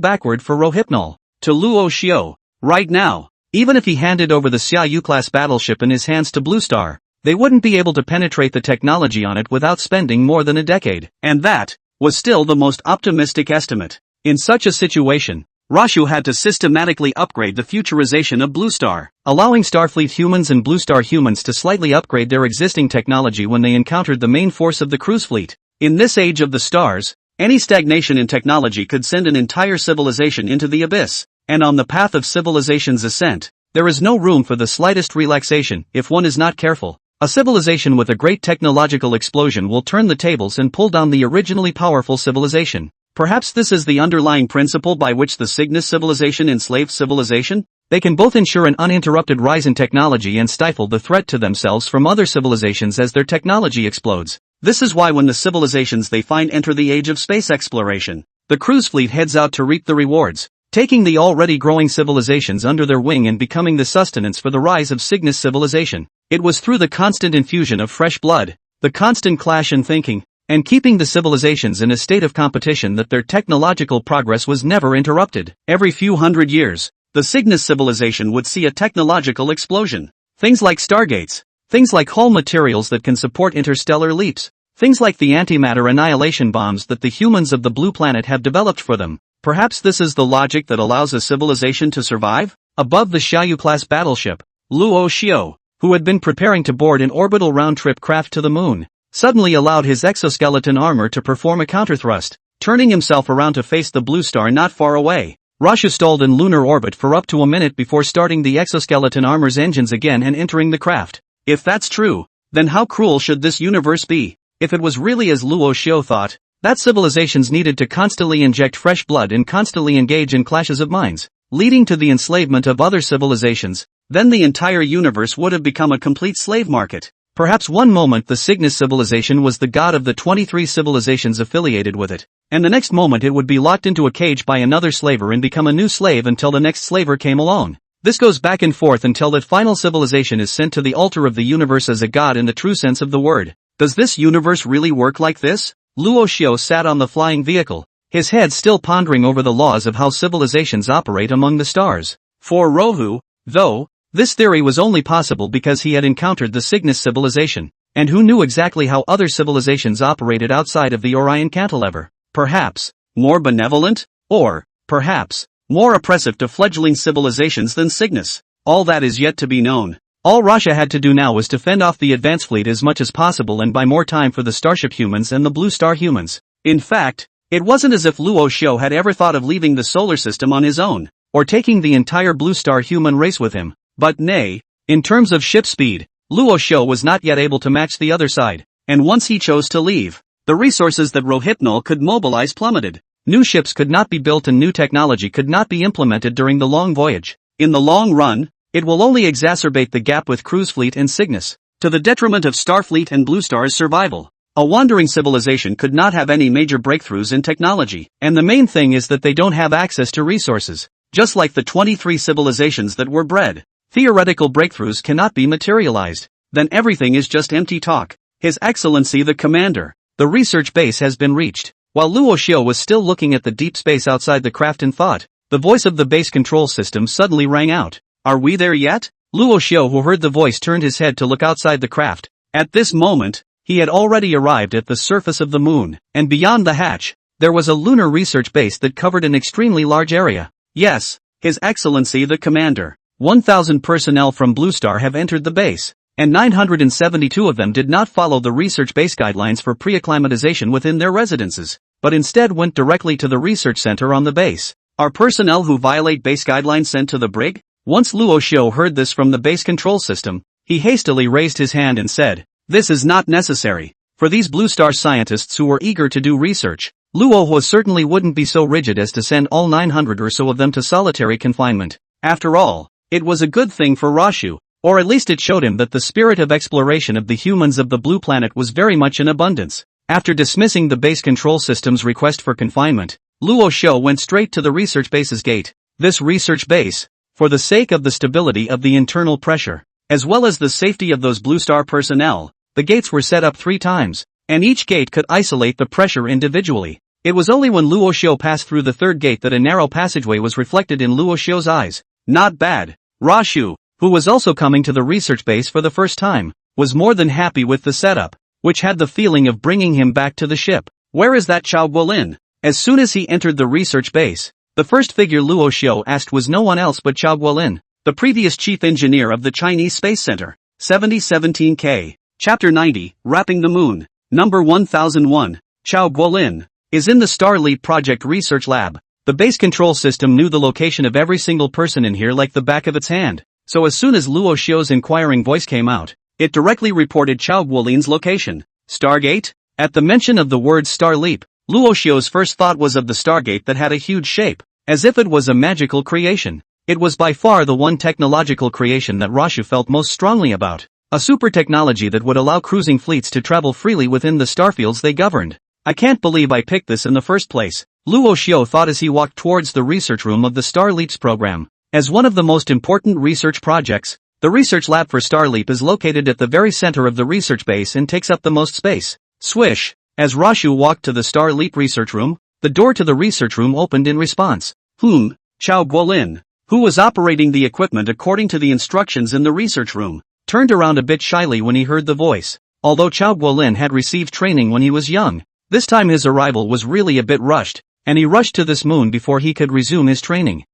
backward for Rohypnol. To Luo Xiao, right now, even if he handed over the Xiaoyu-class battleship in his hands to Blue Star, they wouldn't be able to penetrate the technology on it without spending more than a decade. And that was still the most optimistic estimate. In such a situation, Rashu had to systematically upgrade the futurization of Blue Star, allowing Starfleet humans and Blue Star humans to slightly upgrade their existing technology when they encountered the main force of the cruise fleet. In this age of the stars, any stagnation in technology could send an entire civilization into the abyss, and on the path of civilization's ascent, there is no room for the slightest relaxation if one is not careful. A civilization with a great technological explosion will turn the tables and pull down the originally powerful civilization. Perhaps this is the underlying principle by which the Cygnus civilization enslaved civilization? They can both ensure an uninterrupted rise in technology and stifle the threat to themselves from other civilizations as their technology explodes. This is why when the civilizations they find enter the age of space exploration, the cruise fleet heads out to reap the rewards, taking the already growing civilizations under their wing and becoming the sustenance for the rise of Cygnus civilization. It was through the constant infusion of fresh blood, the constant clash in thinking, and keeping the civilizations in a state of competition that their technological progress was never interrupted. Every few hundred years, the Cygnus civilization would see a technological explosion. Things like stargates, things like hull materials that can support interstellar leaps, things like the antimatter annihilation bombs that the humans of the blue planet have developed for them. Perhaps this is the logic that allows a civilization to survive? Above the Xiaoyu-class battleship, Luo Xiao, who had been preparing to board an orbital round-trip craft to the moon, suddenly allowed his exoskeleton armor to perform a counterthrust, turning himself around to face the blue star not far away. Rashu stalled in lunar orbit for up to a minute before starting the exoskeleton armor's engines again and entering the craft. If that's true, then how cruel should this universe be? If it was really as Luo Xiao thought, that civilizations needed to constantly inject fresh blood and constantly engage in clashes of minds, leading to the enslavement of other civilizations, then the entire universe would have become a complete slave market. Perhaps one moment the Cygnus civilization was the god of the 23 civilizations affiliated with it, and the next moment it would be locked into a cage by another slaver and become a new slave until the next slaver came along. This goes back and forth until that final civilization is sent to the altar of the universe as a god in the true sense of the word. Does this universe really work like this? Luo Xiao sat on the flying vehicle, his head still pondering over the laws of how civilizations operate among the stars. For Rohu, though, this theory was only possible because he had encountered the Cygnus civilization, and who knew exactly how other civilizations operated outside of the Orion cantilever. Perhaps more benevolent, or perhaps more oppressive to fledgling civilizations than Cygnus. All that is yet to be known. All Russia had to do now was to fend off the advance fleet as much as possible and buy more time for the Starship humans and the Blue Star humans. In fact, it wasn't as if Luo Xiao had ever thought of leaving the solar system on his own, or taking the entire Blue Star human race with him. But nay, in terms of ship speed, Luo Xiao was not yet able to match the other side, and once he chose to leave, the resources that Rohypnol could mobilize plummeted. New ships could not be built and new technology could not be implemented during the long voyage. In the long run, it will only exacerbate the gap with Cruise Fleet and Cygnus, to the detriment of Starfleet and Blue Star's survival. A wandering civilization could not have any major breakthroughs in technology, and the main thing is that they don't have access to resources, just like the 23 civilizations that were bred. Theoretical breakthroughs cannot be materialized, then everything is just empty talk. His Excellency the Commander, the research base has been reached. While Luo Xiao was still looking at the deep space outside the craft in thought, the voice of the base control system suddenly rang out. Are we there yet? Luo Xiao, who heard the voice, turned his head to look outside the craft. At this moment, he had already arrived at the surface of the moon, and beyond the hatch, there was a lunar research base that covered an extremely large area. Yes, His Excellency the Commander. 1,000 personnel from Blue Star have entered the base, and 972 of them did not follow the research base guidelines for pre-acclimatization within their residences, but instead went directly to the research center on the base. Are personnel who violate base guidelines sent to the brig? Once Luo Xiu heard this from the base control system, he hastily raised his hand and said, "This is not necessary. For these Blue Star scientists who were eager to do research, Luo Hua certainly wouldn't be so rigid as to send all 900 or so of them to solitary confinement. After all, it was a good thing for Rashu, or at least it showed him that the spirit of exploration of the humans of the blue planet was very much in abundance." After dismissing the base control system's request for confinement, Luo Xiu went straight to the research base's gate. This research base, for the sake of the stability of the internal pressure, as well as the safety of those Blue Star personnel, the gates were set up 3 times, and each gate could isolate the pressure individually. It was only when Luo Xiu passed through the 3rd gate that a narrow passageway was reflected in Luo Xiu's eyes. Not bad. Rashu, who was also coming to the research base for the first time, was more than happy with the setup, which had the feeling of bringing him back to the ship. Where is that Chao Guolin? As soon as he entered the research base, the first figure Luo Xiu asked was no one else but Chao Guolin, the previous chief engineer of the Chinese Space Center. 7017K. Chapter 90, Wrapping the Moon. Number 1001. Chao Guolin is in the Star Leap Project Research Lab. The base control system knew the location of every single person in here like the back of its hand, so as soon as Luo Xiu's inquiring voice came out, it directly reported Chao Guolin's location. Stargate? At the mention of the word Star Leap, Luo Xiu's first thought was of the Stargate that had a huge shape, as if it was a magical creation. It was by far the one technological creation that Rashu felt most strongly about. A super technology that would allow cruising fleets to travel freely within the starfields they governed. I can't believe I picked this in the first place, Luo Xiu thought as he walked towards the research room of the Star Leaps program. As one of the most important research projects, the research lab for Star Leap is located at the very center of the research base and takes up the most space. Swish! As Rashu walked to the Star Leap research room, the door to the research room opened in response. Chao Guolin, who was operating the equipment according to the instructions in the research room, turned around a bit shyly when he heard the voice. Although Chao Guolin had received training when he was young, this time his arrival was really a bit rushed, and he rushed to this moon before he could resume his training.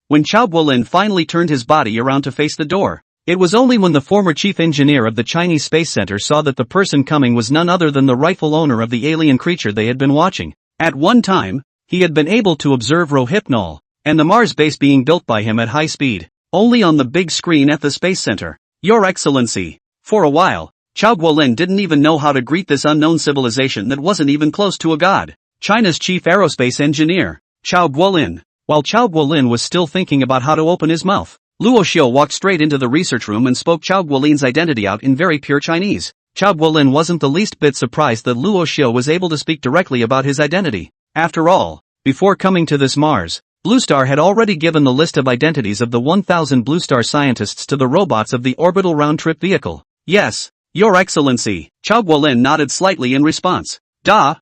When Chao Guolin finally turned his body around to face the door, it was only when the former chief engineer of the Chinese Space Center saw that the person coming was none other than the rightful owner of the alien creature they had been watching. At one time, he had been able to observe Rohypnol, and the Mars base being built by him at high speed, only on the big screen at the Space Center. Your Excellency. For a while, Chao Guolin didn't even know how to greet this unknown civilization that wasn't even close to a god. China's chief aerospace engineer, Chao Guolin. While Chao Guolin was still thinking about how to open his mouth, Luo Xiu walked straight into the research room and spoke Chao Guolin's identity out in very pure Chinese. Chao Guolin wasn't the least bit surprised that Luo Xiu was able to speak directly about his identity. After all, before coming to this Mars, Blue Star had already given the list of identities of the 1,000 Blue Star scientists to the robots of the orbital round-trip vehicle. Yes, Your Excellency. Chao Guolin nodded slightly in response. Da.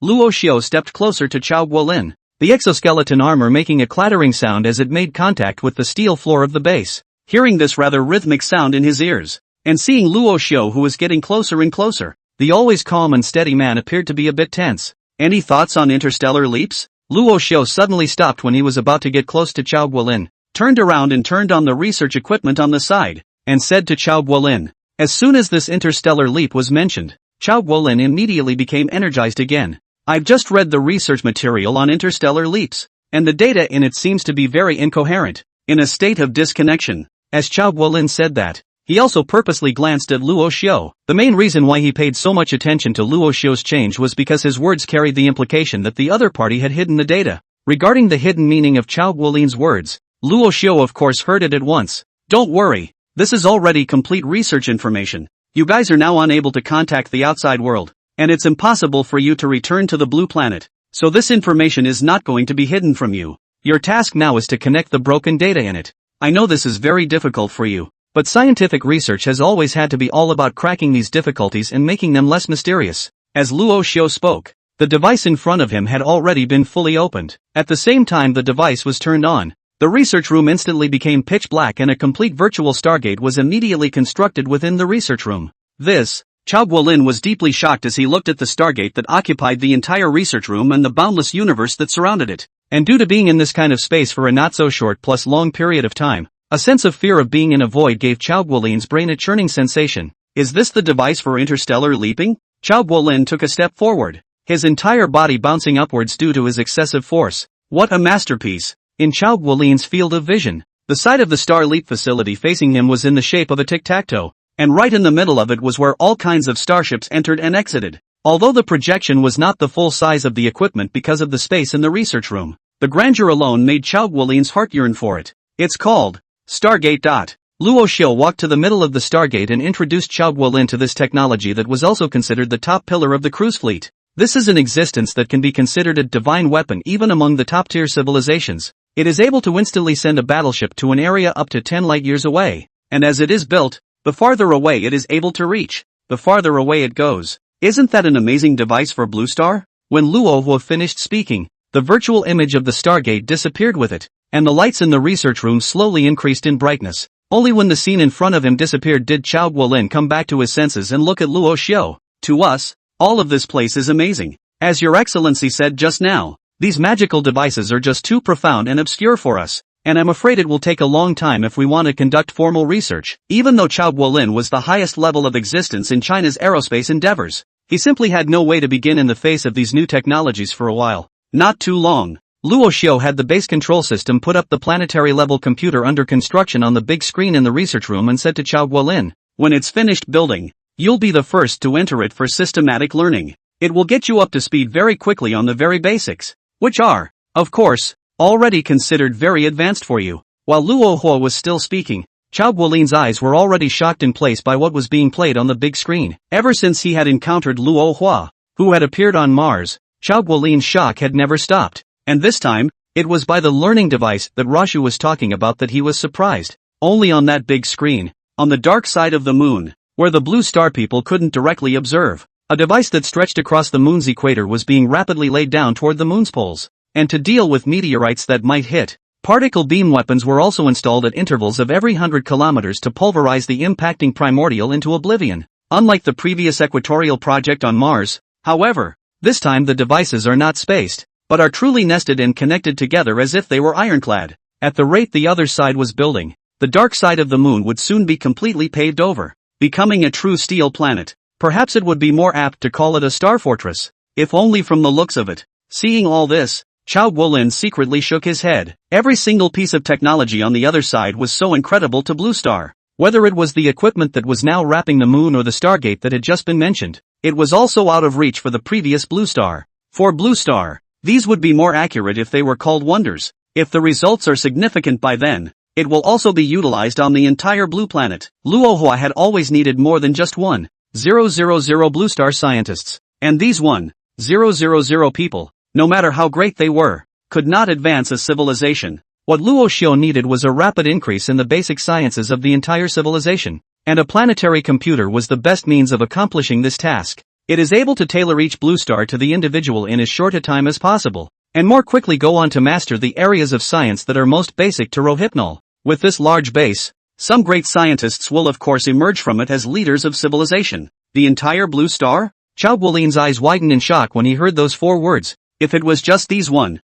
Luo Xiu stepped closer to Chao Guolin, the exoskeleton armor making a clattering sound as it made contact with the steel floor of the base. Hearing this rather rhythmic sound in his ears, and seeing Luo Xiu who was getting closer and closer, the always calm and steady man appeared to be a bit tense. Any thoughts on interstellar leaps? Luo Xiu suddenly stopped when he was about to get close to Chao Guolin, turned around and turned on the research equipment on the side, and said to Chao Guolin. As soon as this interstellar leap was mentioned, Chao Guolin immediately became energized again. I've just read the research material on interstellar leaps, and the data in it seems to be very incoherent, in a state of disconnection. As Chao Guolin said that, he also purposely glanced at Luo Xiu. The main reason why he paid so much attention to Luo Xiu's change was because his words carried the implication that the other party had hidden the data. Regarding the hidden meaning of Chao Guolin's words, Luo Xiu of course heard it at once. Don't worry, this is already complete research information. You guys are now unable to contact the outside world, and it's impossible for you to return to the blue planet, so this information is not going to be hidden from you. Your task now is to connect the broken data in it. I know this is very difficult for you, but scientific research has always had to be all about cracking these difficulties and making them less mysterious. As Luo Xiu spoke, the device in front of him had already been fully opened. At the same time the device was turned on, the research room instantly became pitch black and a complete virtual Stargate was immediately constructed within the research room. Chao Guolin was deeply shocked as he looked at the Stargate that occupied the entire research room and the boundless universe that surrounded it. And due to being in this kind of space for a not-so-short plus long period of time, A sense of fear of being in a void gave Chao Guolin's brain a churning sensation. Is this the device for interstellar leaping? Chao Guolin took a step forward, his entire body bouncing upwards due to his excessive force. What a masterpiece! In Chao Guolin's field of vision, the side of the Star Leap facility facing him was in the shape of a tic-tac-toe, and right in the middle of it was where all kinds of starships entered and exited. Although the projection was not the full size of the equipment because of the space in the research room, the grandeur alone made Chao Guolin's heart yearn for it. It's called Stargate. Luo Xiu walked to the middle of the Stargate and introduced Chao Guolin to this technology that was also considered the top pillar of the cruise fleet. This is an existence that can be considered a divine weapon even among the top-tier civilizations. It is able to instantly send a battleship to an area up to 10 light-years away, and as it is built, the farther away it is able to reach, the farther away it goes. Isn't that an amazing device for Blue Star? When Luo Hua finished speaking, the virtual image of the Stargate disappeared with it, and the lights in the research room slowly increased in brightness. Only when the scene in front of him disappeared did Chao Guolin come back to his senses and look at Luo Xiu. To us, all of this place is amazing. As Your Excellency said just now, these magical devices are just too profound and obscure for us, and I'm afraid it will take a long time if we want to conduct formal research. Even though Chao Guolin was the highest level of existence in China's aerospace endeavors, he simply had no way to begin in the face of these new technologies for a while. Not too long. Luo Xiu had the base control system put up the planetary-level computer under construction on the big screen in the research room and said to Chao Guolin, when it's finished building, you'll be the first to enter it for systematic learning. It will get you up to speed very quickly on the very basics, which are, of course, already considered very advanced for you. While Luo Hua was still speaking, Chao Guolin's eyes were already shocked in place by what was being played on the big screen. Ever since he had encountered Luo Hua, who had appeared on Mars, Chao Guolin's shock had never stopped. And this time, it was by the learning device that Rashu was talking about that he was surprised. Only on that big screen, on the dark side of the moon, where the Blue Star people couldn't directly observe, a device that stretched across the moon's equator was being rapidly laid down toward the moon's poles. And to deal with meteorites that might hit, particle beam weapons were also installed at intervals of every 100 kilometers to pulverize the impacting primordial into oblivion. Unlike the previous equatorial project on Mars, however, this time the devices are not spaced, but are truly nested and connected together as if they were ironclad. At the rate the other side was building, the dark side of the moon would soon be completely paved over, becoming a true steel planet. Perhaps it would be more apt to call it a star fortress, if only from the looks of it. Seeing all this, Chao Guolin secretly shook his head. Every single piece of technology on the other side was so incredible to Blue Star. Whether it was the equipment that was now wrapping the moon or the Stargate that had just been mentioned, it was also out of reach for the previous Blue Star. For Blue Star, these would be more accurate if they were called wonders. If the results are significant by then, it will also be utilized on the entire blue planet. Luo Hua had always needed more than just 1,000 Blue Star scientists, and these 1,000 people, no matter how great they were, could not advance a civilization. What Luo Xiu needed was a rapid increase in the basic sciences of the entire civilization, and a planetary computer was the best means of accomplishing this task. It is able to tailor each blue star to the individual in as short a time as possible, and more quickly go on to master the areas of science that are most basic to Rohypnol. With this large base, some great scientists will of course emerge from it as leaders of civilization. The entire blue star? Chao Guolin's eyes widened in shock when he heard those 4 words. If it was just these 1,000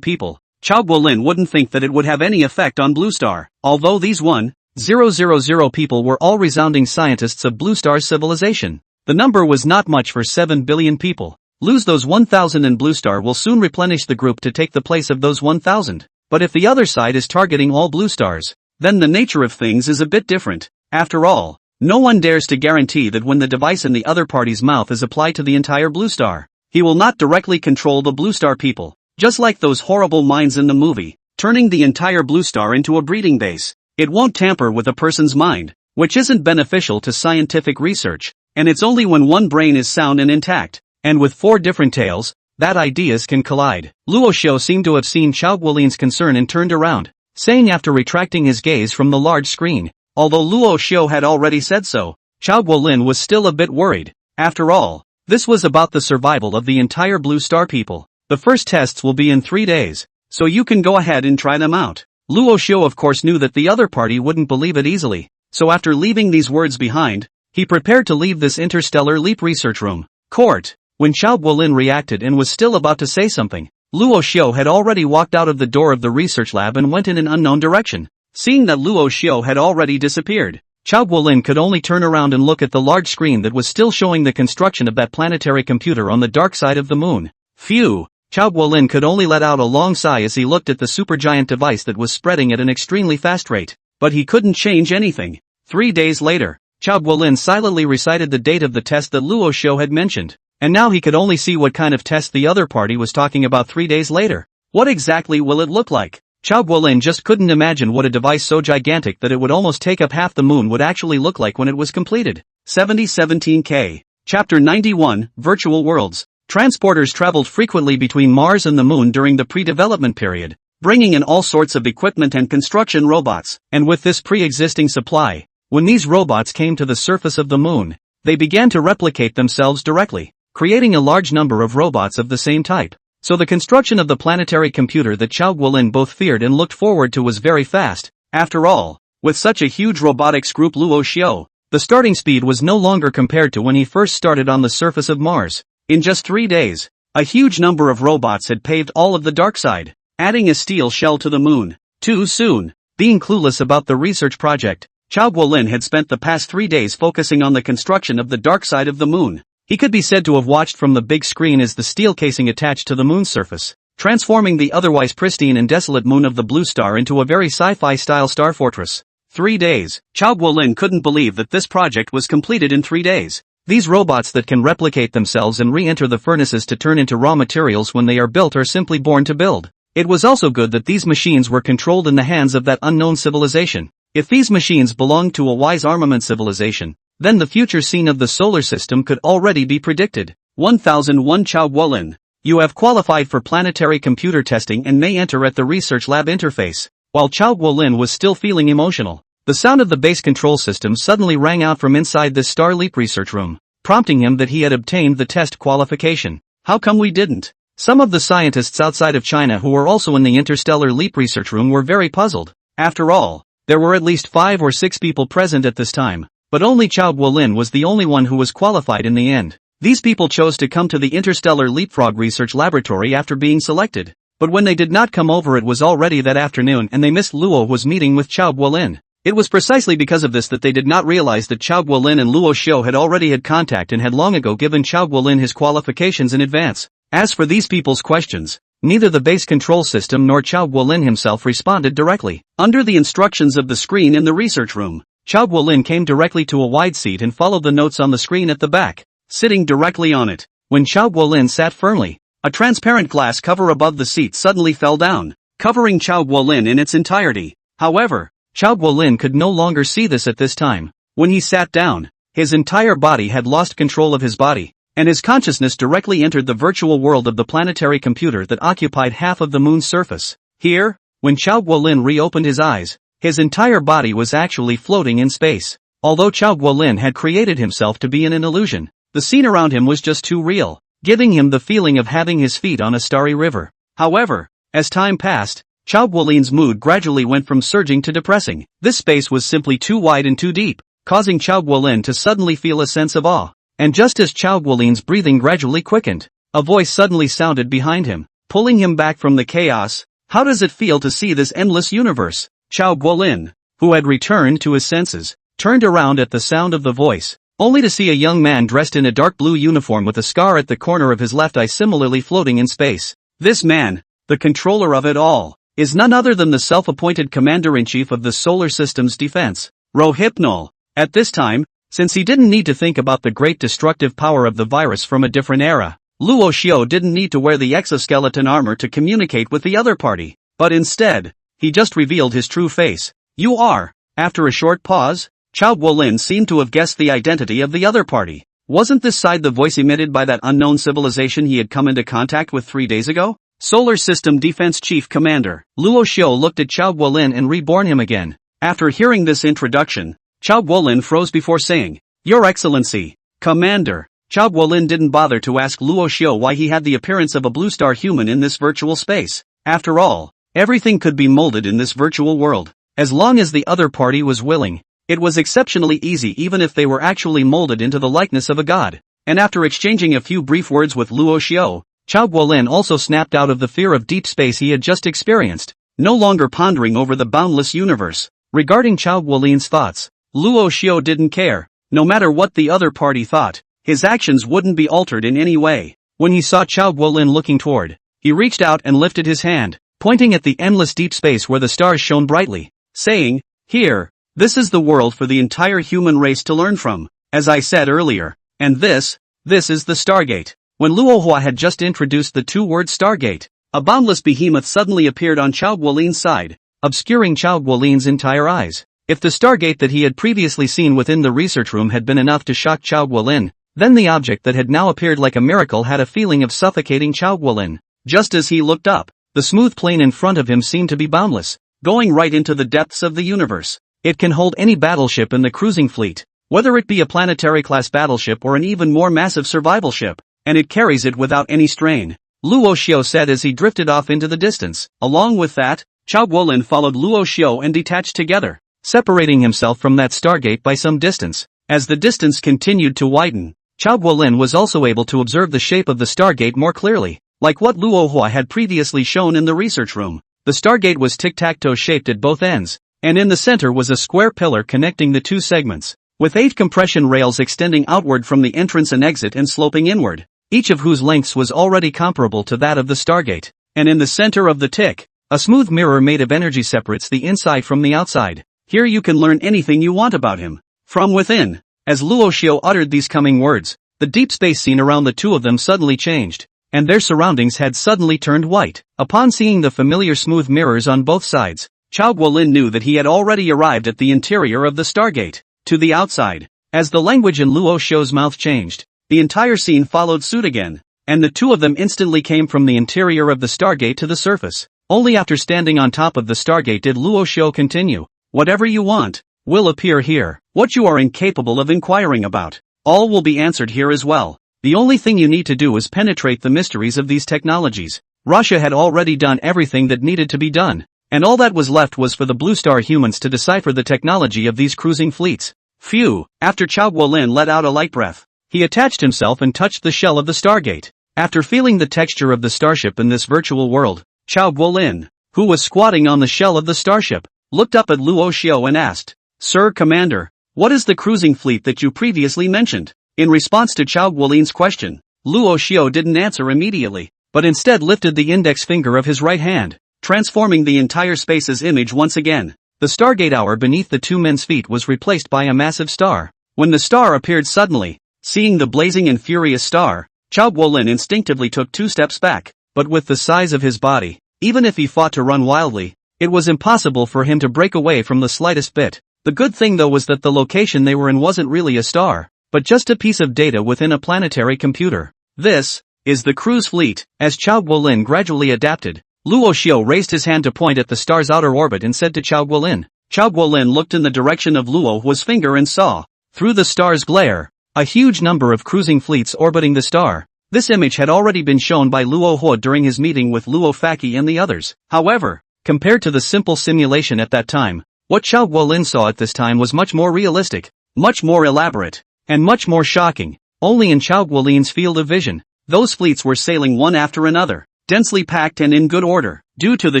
people, Chao Guolin wouldn't think that it would have any effect on Blue Star. Although these 1,000 people were all resounding scientists of Blue Star's civilization, the number was not much for 7 billion people. Lose those 1,000 and Blue Star will soon replenish the group to take the place of those 1,000. But if the other side is targeting all Blue Stars, then the nature of things is a bit different. After all, no one dares to guarantee that when the device in the other party's mouth is applied to the entire Blue Star, he will not directly control the Blue Star people. Just like those horrible minds in the movie, turning the entire Blue Star into a breeding base. It won't tamper with a person's mind, which isn't beneficial to scientific research, and it's only when one brain is sound and intact, and with 4 different tails, that ideas can collide. Luo Xiu seemed to have seen Chao Guolin's concern and turned around, saying after retracting his gaze from the large screen, although Luo Xiu had already said so, Chao Guolin was still a bit worried. After all, this was about the survival of the entire Blue Star people. The first tests will be in 3 days, so you can go ahead and try them out. Luo Xiu of course knew that the other party wouldn't believe it easily, so after leaving these words behind, he prepared to leave this interstellar leap research room. Court. When Chao Guolin reacted and was still about to say something, Luo Xiu had already walked out of the door of the research lab and went in an unknown direction. Seeing that Luo Xiao had already disappeared, Chao Guolin could only turn around and look at the large screen that was still showing the construction of that planetary computer on the dark side of the moon. Phew! Chao Guolin could only let out a long sigh as he looked at the supergiant device that was spreading at an extremely fast rate. But he couldn't change anything. 3 days later, Chao Guolin silently recited the date of the test that Luo Xiao had mentioned. And now he could only see what kind of test the other party was talking about 3 days later. What exactly will it look like? Chao Guolin just couldn't imagine what a device so gigantic that it would almost take up half the moon would actually look like when it was completed. 7017K. Chapter 91, Virtual Worlds. Transporters traveled frequently between Mars and the moon during the pre-development period, bringing in all sorts of equipment and construction robots. And with this pre-existing supply, when these robots came to the surface of the moon, they began to replicate themselves directly, creating a large number of robots of the same type. So the construction of the planetary computer that Chao Guolin both feared and looked forward to was very fast. After all, with such a huge robotics group Luo Xiao, the starting speed was no longer compared to when he first started on the surface of Mars. In just 3 days, a huge number of robots had paved all of the dark side, adding a steel shell to the moon. Too soon. Being clueless about the research project, Chao Guolin had spent the past 3 days focusing on the construction of the dark side of the moon. He could be said to have watched from the big screen as the steel casing attached to the moon's surface, transforming the otherwise pristine and desolate moon of the blue star into a very sci-fi style star fortress. 3 days. Chao Guolin couldn't believe that this project was completed in 3 days. These robots that can replicate themselves and re-enter the furnaces to turn into raw materials when they are built are simply born to build. It was also good that these machines were controlled in the hands of that unknown civilization. If these machines belonged to a wise armament civilization, then the future scene of the solar system could already be predicted. 1001 Chao Guolin. You have qualified for planetary computer testing and may enter at the research lab interface. While Chao Guolin was still feeling emotional, the sound of the base control system suddenly rang out from inside this Star Leap research room, prompting him that he had obtained the test qualification. How come we didn't? Some of the scientists outside of China who were also in the Interstellar Leap research room were very puzzled. After all, there were at least 5 or 6 people present at this time. But only Chao Guolin was the only one who was qualified in the end. These people chose to come to the Interstellar Leapfrog Research Laboratory after being selected. But when they did not come over, it was already that afternoon and they missed Luo was meeting with Chao Guolin. It was precisely because of this that they did not realize that Chao Guolin and Luo Xiao had already had contact and had long ago given Chao Guolin his qualifications in advance. As for these people's questions, neither the base control system nor Chao Guolin himself responded directly. Under the instructions of the screen in the research room, Chao Guolin came directly to a wide seat and followed the notes on the screen at the back, sitting directly on it. When Chao Guolin sat firmly, a transparent glass cover above the seat suddenly fell down, covering Chao Guolin in its entirety. However, Chao Guolin could no longer see this at this time. When he sat down, his entire body had lost control of his body, and his consciousness directly entered the virtual world of the planetary computer that occupied half of the moon's surface. Here, when Chao Guolin reopened his eyes, his entire body was actually floating in space. Although Chao Guolin had created himself to be in an illusion, the scene around him was just too real, giving him the feeling of having his feet on a starry river. However, as time passed, Chao Guolin's mood gradually went from surging to depressing. This space was simply too wide and too deep, causing Chao Guolin to suddenly feel a sense of awe. And just as Chao Guolin's breathing gradually quickened, a voice suddenly sounded behind him, pulling him back from the chaos. How does it feel to see this endless universe? Chao Guolin, who had returned to his senses, turned around at the sound of the voice, only to see a young man dressed in a dark blue uniform with a scar at the corner of his left eye similarly floating in space. This man, the controller of it all, is none other than the self-appointed commander-in-chief of the solar system's defense, Rohypnol. At this time, since he didn't need to think about the great destructive power of the virus from a different era, Luo Xiao didn't need to wear the exoskeleton armor to communicate with the other party, but instead, he just revealed his true face. You are. After a short pause, Chao Guolin seemed to have guessed the identity of the other party. Wasn't this side the voice emitted by that unknown civilization he had come into contact with 3 days ago? Solar System Defense Chief Commander. Luo Xiao looked at Chao Guolin and reborn him again. After hearing this introduction, Chao Guolin froze before saying, Your Excellency, Commander. Chao Guolin didn't bother to ask Luo Xiao why he had the appearance of a blue star human in this virtual space. After all, everything could be molded in this virtual world, as long as the other party was willing. It was exceptionally easy even if they were actually molded into the likeness of a god. And after exchanging a few brief words with Luo Xiao, Chao Guolin also snapped out of the fear of deep space he had just experienced. no longer pondering over the boundless universe. Regarding Chao Guolin's thoughts, Luo Xiao didn't care. No matter what the other party thought, his actions wouldn't be altered in any way. When he saw Chao Guolin looking toward, he reached out and lifted his hand, pointing at the endless deep space where the stars shone brightly, saying, "Here, this is the world for the entire human race to learn from, as I said earlier, and this is the Stargate." When Luo Hua had just introduced the two-word Stargate, a boundless behemoth suddenly appeared on Chao Guolin's side, obscuring Chao Guolin's entire eyes. If the Stargate that he had previously seen within the research room had been enough to shock Chao Guolin, then the object that had now appeared like a miracle had a feeling of suffocating Chao Guolin. Just as he looked up, the smooth plane in front of him seemed to be boundless, going right into the depths of the universe. It can hold any battleship in the cruising fleet, whether it be a planetary-class battleship or an even more massive survival ship, and it carries it without any strain, Luo Xiao said as he drifted off into the distance. Along with that, Chao Guolin followed Luo Xiao and detached together, separating himself from that Stargate by some distance. As the distance continued to widen, Chao Guolin was also able to observe the shape of the Stargate more clearly. Like what Luo Hua had previously shown in the research room, the Stargate was tic-tac-toe shaped at both ends, and in the center was a square pillar connecting the two segments, with 8 compression rails extending outward from the entrance and exit and sloping inward, each of whose lengths was already comparable to that of the Stargate. And in the center of the tick, a smooth mirror made of energy separates the inside from the outside. Here you can learn anything you want about him from within. As Luo Xiao uttered these coming words, the deep space scene around the two of them suddenly changed, and their surroundings had suddenly turned white. Upon seeing the familiar smooth mirrors on both sides, Chao Guolin knew that he had already arrived at the interior of the Stargate. To the outside, as the language in Luo Xiao's mouth changed, the entire scene followed suit again, and the two of them instantly came from the interior of the Stargate to the surface. Only after standing on top of the Stargate did Luo Xiao continue, "Whatever you want will appear here. What you are incapable of inquiring about, all will be answered here as well. The only thing you need to do is penetrate the mysteries of these technologies." Russia had already done everything that needed to be done, and all that was left was for the Blue Star humans to decipher the technology of these cruising fleets. Phew! After Chao Guolin let out a light breath, he attached himself and touched the shell of the Stargate. After feeling the texture of the starship in this virtual world, Chao Guolin, who was squatting on the shell of the starship, looked up at Luo Xiao and asked, "Sir Commander, what is the cruising fleet that you previously mentioned?" In response to Chao Guolin's question, Luo Xiao didn't answer immediately, but instead lifted the index finger of his right hand, transforming the entire space's image once again. The Stargate hour beneath the two men's feet was replaced by a massive star. When the star appeared suddenly, seeing the blazing and furious star, Chao Guolin instinctively took 2 steps back, but with the size of his body, even if he fought to run wildly, it was impossible for him to break away from the slightest bit. The good thing though was that the location they were in wasn't really a star, but just a piece of data within a planetary computer. This is the cruise fleet. As Chao Guolin gradually adapted, Luo Xiao raised his hand to point at the star's outer orbit and said to Chao Guolin. Chao Guolin looked in the direction of Luo Hua's finger and saw, through the star's glare, a huge number of cruising fleets orbiting the star. This image had already been shown by Luo Hua during his meeting with Luo Faki and the others. However, compared to the simple simulation at that time, what Chao Guolin saw at this time was much more realistic, much more elaborate, and much more shocking. Only in Chao Guolin's field of vision, those fleets were sailing one after another, densely packed and in good order. Due to the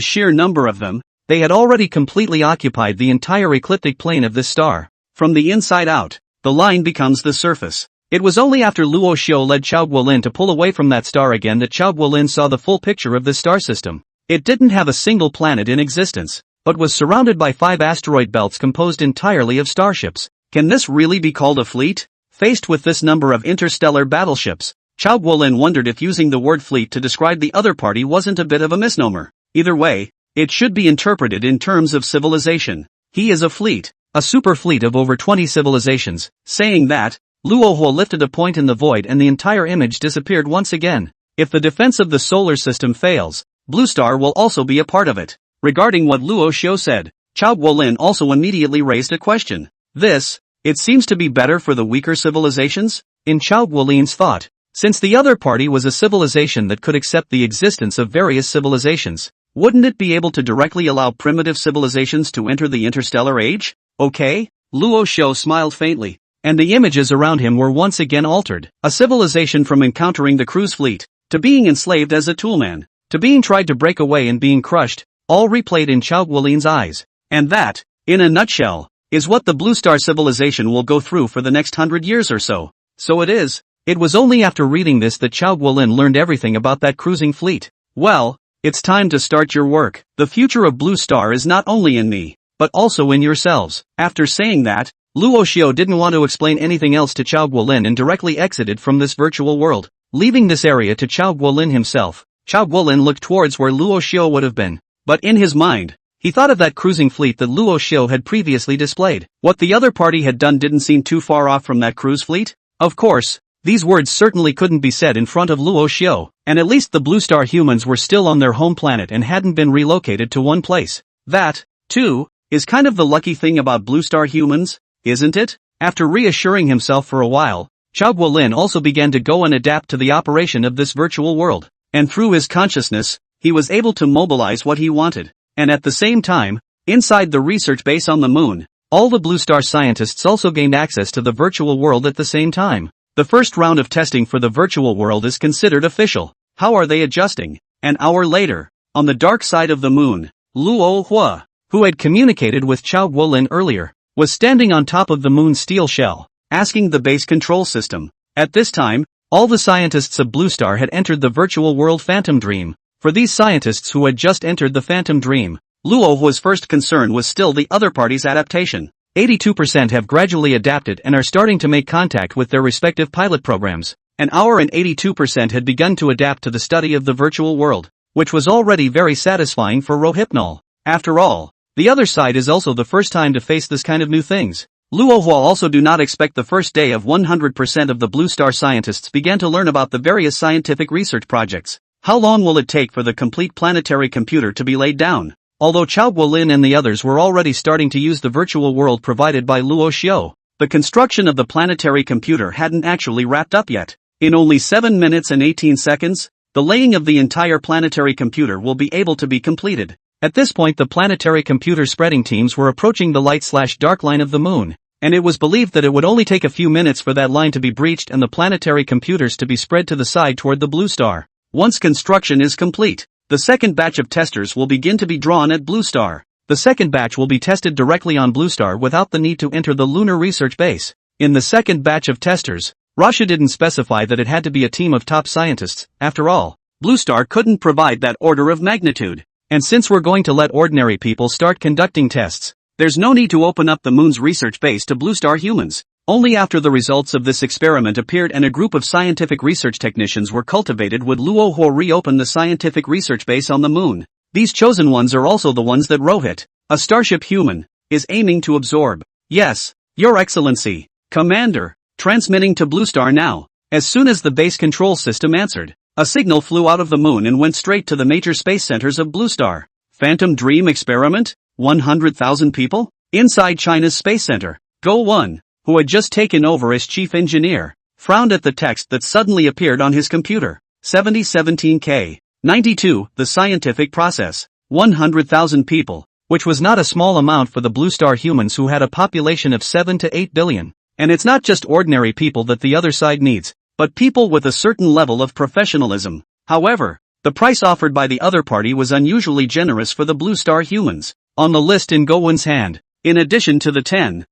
sheer number of them, they had already completely occupied the entire ecliptic plane of this star. From the inside out, the line becomes the surface. It was only after Luo Xiao led Chao Guolin to pull away from that star again that Chao Guolin saw the full picture of this star system. It didn't have a single planet in existence, but was surrounded by 5 asteroid belts composed entirely of starships. Can this really be called a fleet? Faced with this number of interstellar battleships, Chao Guolin wondered if using the word fleet to describe the other party wasn't a bit of a misnomer. Either way, it should be interpreted in terms of civilization. He is a fleet, a super fleet of over 20 civilizations. Saying that, Luo Hua lifted a point in the void and the entire image disappeared once again. If the defense of the solar system fails, Blue Star will also be a part of it. Regarding what Luo Xiao said, Chao Guolin also immediately raised a question. It seems to be better for the weaker civilizations? In Chao Guolin's thought, since the other party was a civilization that could accept the existence of various civilizations, wouldn't it be able to directly allow primitive civilizations to enter the interstellar age? Okay? Luo Xiao smiled faintly, and the images around him were once again altered. A civilization from encountering the cruise fleet, to being enslaved as a toolman, to being tried to break away and being crushed, all replayed in Chao Guolin's eyes. And that, in a nutshell, is what the Blue Star civilization will go through for the next 100 years or so. So it is. It was only after reading this that Chao Guolin learned everything about that cruising fleet. Well, it's time to start your work. The future of Blue Star is not only in me, but also in yourselves. After saying that, Luo Xiao didn't want to explain anything else to Chao Guolin and directly exited from this virtual world, leaving this area to Chao Guolin himself. Chao Guolin looked towards where Luo Xiao would have been, but in his mind, he thought of that cruising fleet that Luo Xiao had previously displayed. What the other party had done didn't seem too far off from that cruise fleet. Of course, these words certainly couldn't be said in front of Luo Xiao, and at least the Blue Star humans were still on their home planet and hadn't been relocated to one place. That, too, is kind of the lucky thing about Blue Star humans, isn't it? After reassuring himself for a while, Chao Guolin also began to go and adapt to the operation of this virtual world, and through his consciousness, he was able to mobilize what he wanted. And at the same time, inside the research base on the moon, all the Blue Star scientists also gained access to the virtual world at the same time. The first round of testing for the virtual world is considered official. How are they adjusting? An hour later, on the dark side of the moon, Luo Hua, who had communicated with Chao Guolin earlier, was standing on top of the moon's steel shell, asking the base control system. At this time, all the scientists of Blue Star had entered the virtual world Phantom Dream. For these scientists who had just entered the Phantom Dream, Luo Hua's first concern was still the other party's adaptation. 82% have gradually adapted and are starting to make contact with their respective pilot programs. An hour and 82% had begun to adapt to the study of the virtual world, which was already very satisfying for Rohypnol. After all, the other side is also the first time to face this kind of new things. Luo Hua also do not expect the first day of 100% of the Blue Star scientists began to learn about the various scientific research projects. How long will it take for the complete planetary computer to be laid down? Although Chao Guolin and the others were already starting to use the virtual world provided by Luo Xiao, the construction of the planetary computer hadn't actually wrapped up yet. In only 7 minutes and 18 seconds, the laying of the entire planetary computer will be able to be completed. At this point, the planetary computer spreading teams were approaching the light/dark line of the moon, and it was believed that it would only take a few minutes for that line to be breached and the planetary computers to be spread to the side toward the Blue Star. Once construction is complete, the second batch of testers will begin to be drawn at Blue Star. The second batch will be tested directly on Blue Star without the need to enter the lunar research base. In the second batch of testers, Russia didn't specify that it had to be a team of top scientists. After all, Blue Star couldn't provide that order of magnitude. And since we're going to let ordinary people start conducting tests, there's no need to open up the moon's research base to Blue Star humans. Only after the results of this experiment appeared and a group of scientific research technicians were cultivated would Luo Hua reopen the scientific research base on the moon. These chosen ones are also the ones that Rohit, a starship human, is aiming to absorb. Yes, Your Excellency, Commander, transmitting to Blue Star now. As soon as the base control system answered, a signal flew out of the moon and went straight to the major space centers of Blue Star. Phantom Dream Experiment? 100,000 people? Inside China's Space Center, Go 1, who had just taken over as chief engineer, frowned at the text that suddenly appeared on his computer. 7017K. 92, the scientific process. 100,000 people, which was not a small amount for the Blue Star humans who had a population of 7 to 8 billion. And it's not just ordinary people that the other side needs, but people with a certain level of professionalism. However, the price offered by the other party was unusually generous for the Blue Star humans. On the list in Gowon's hand, in addition to the 10,000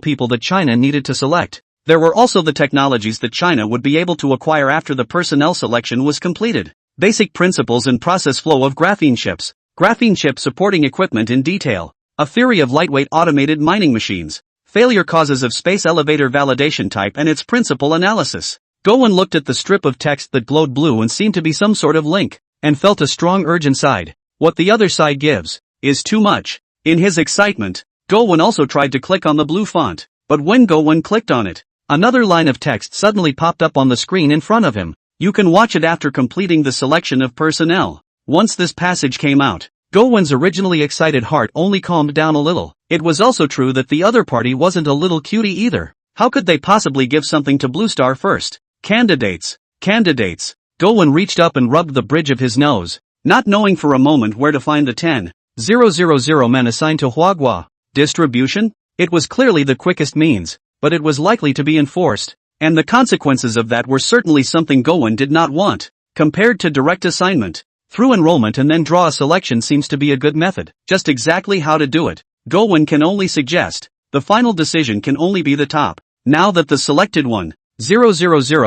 people that China needed to select, there were also the technologies that China would be able to acquire after the personnel selection was completed. Basic principles and process flow of graphene chips supporting equipment in detail, a theory of lightweight automated mining machines, failure causes of space elevator validation type and its principle analysis. Gowon looked at the strip of text that glowed blue and seemed to be some sort of link, and felt a strong urge inside. What the other side gives is too much. In his excitement, Gowon also tried to click on the blue font, but when Gowon clicked on it, another line of text suddenly popped up on the screen in front of him. You can watch it after completing the selection of personnel. Once this passage came out, Gowon's originally excited heart only calmed down a little. It was also true that the other party wasn't a little cutie either. How could they possibly give something to Blue Star first? Candidates. Gowon reached up and rubbed the bridge of his nose, not knowing for a moment where to find the 10,000 men assigned to Huagua. Distribution? It was clearly the quickest means, but it was likely to be enforced, and the consequences of that were certainly something Gowon did not want. Compared to direct assignment, Through enrollment and then draw a selection seems to be a good method. Just exactly how to do it, Gowon can only suggest. The final decision can only be the top. Now that the selected 1000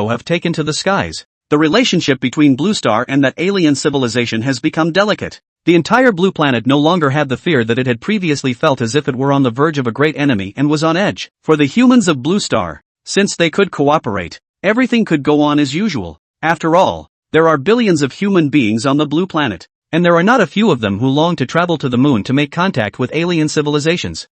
have taken to the skies, the relationship between Blue Star and that alien civilization has become delicate. The entire blue planet no longer had the fear that it had previously felt, as if it were on the verge of a great enemy and was on edge. For the humans of Blue Star, since they could cooperate, everything could go on as usual. After all, there are billions of human beings on the blue planet, and there are not a few of them who long to travel to the moon to make contact with alien civilizations.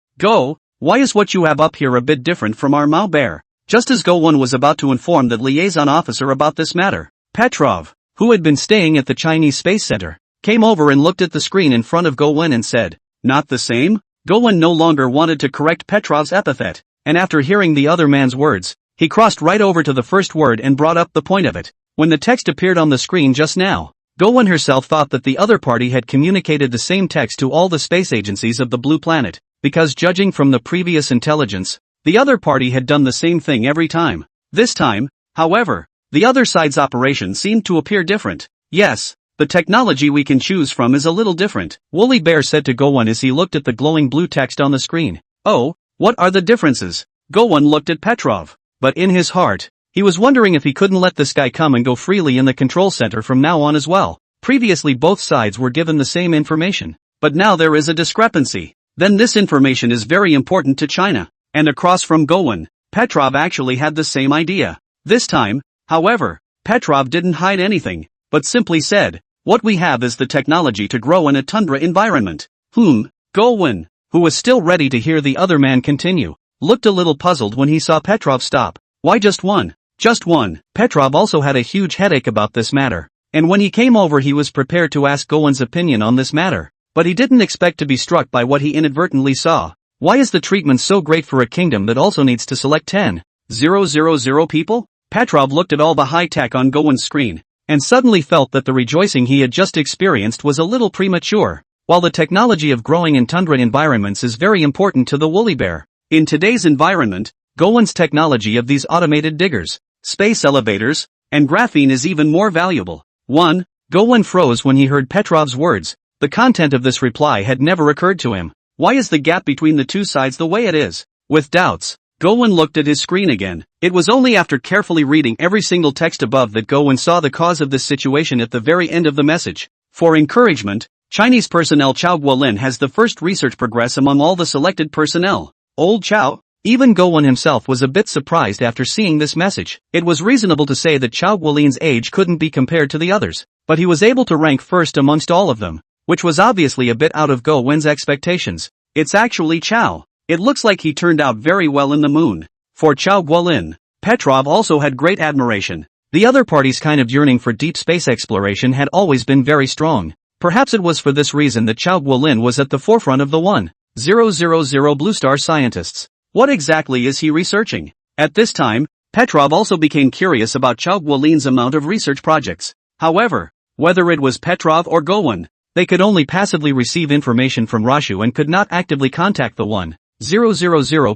Why is what you have up here a bit different from our Mao Bear? Just as Gowon was about to inform the liaison officer about this matter, Petrov, who had been staying at the Chinese Space Center, came over and looked at the screen in front of Gowon and said, "Not the same?" Gowon no longer wanted to correct Petrov's epithet, and after hearing the other man's words, he crossed right over to the first word and brought up the point of it. When the text appeared on the screen just now, Gowon herself thought that the other party had communicated the same text to all the space agencies of the blue planet, because judging from the previous intelligence, the other party had done the same thing every time. This time, however, the other side's operation seemed to appear different. Yes, the technology we can choose from is a little different, Woolly Bear said to Gowon as he looked at the glowing blue text on the screen. Oh, what are the differences? Gowon looked at Petrov, but in his heart, he was wondering if he couldn't let this guy come and go freely in the control center from now on as well. Previously both sides were given the same information, but now there is a discrepancy. Then this information is very important to China. And across from Gowon, Petrov actually had the same idea. This time, however, Petrov didn't hide anything, but simply said, "What we have is the technology to grow in a tundra environment." Gowon, who was still ready to hear the other man continue, looked a little puzzled when he saw Petrov stop. Why just one? Just one. Petrov also had a huge headache about this matter, and when he came over he was prepared to ask Gowon's opinion on this matter, but he didn't expect to be struck by what he inadvertently saw. Why is the treatment so great for a kingdom that also needs to select 10,000 people? Petrov looked at all the high-tech on Gowon's screen, and suddenly felt that the rejoicing he had just experienced was a little premature. While the technology of growing in tundra environments is very important to the Woolly Bear, in today's environment, Gowon's technology of these automated diggers, space elevators, and graphene is even more valuable. Gowon froze when he heard Petrov's words. The content of this reply had never occurred to him. Why is the gap between the two sides the way it is? With doubts, Gowon looked at his screen again. It was only after carefully reading every single text above that Gowon saw the cause of this situation at the very end of the message. For encouragement, Chinese personnel Chao Guolin has the first research progress among all the selected personnel. Old Chao? Even Gowon himself was a bit surprised after seeing this message. It was reasonable to say that Chao Guolin's age couldn't be compared to the others, but he was able to rank first amongst all of them, which was obviously a bit out of Gowon's expectations. It's actually Chao. It looks like he turned out very well in the moon. For Chao Guolin, Petrov also had great admiration. The other party's kind of yearning for deep space exploration had always been very strong. Perhaps it was for this reason that Chao Guolin was at the forefront of the 1000 Blue Star scientists. What exactly is he researching? At this time, Petrov also became curious about Chao Guolin's amount of research projects. However, whether it was Petrov or Gowon, they could only passively receive information from Rashu and could not actively contact the 1000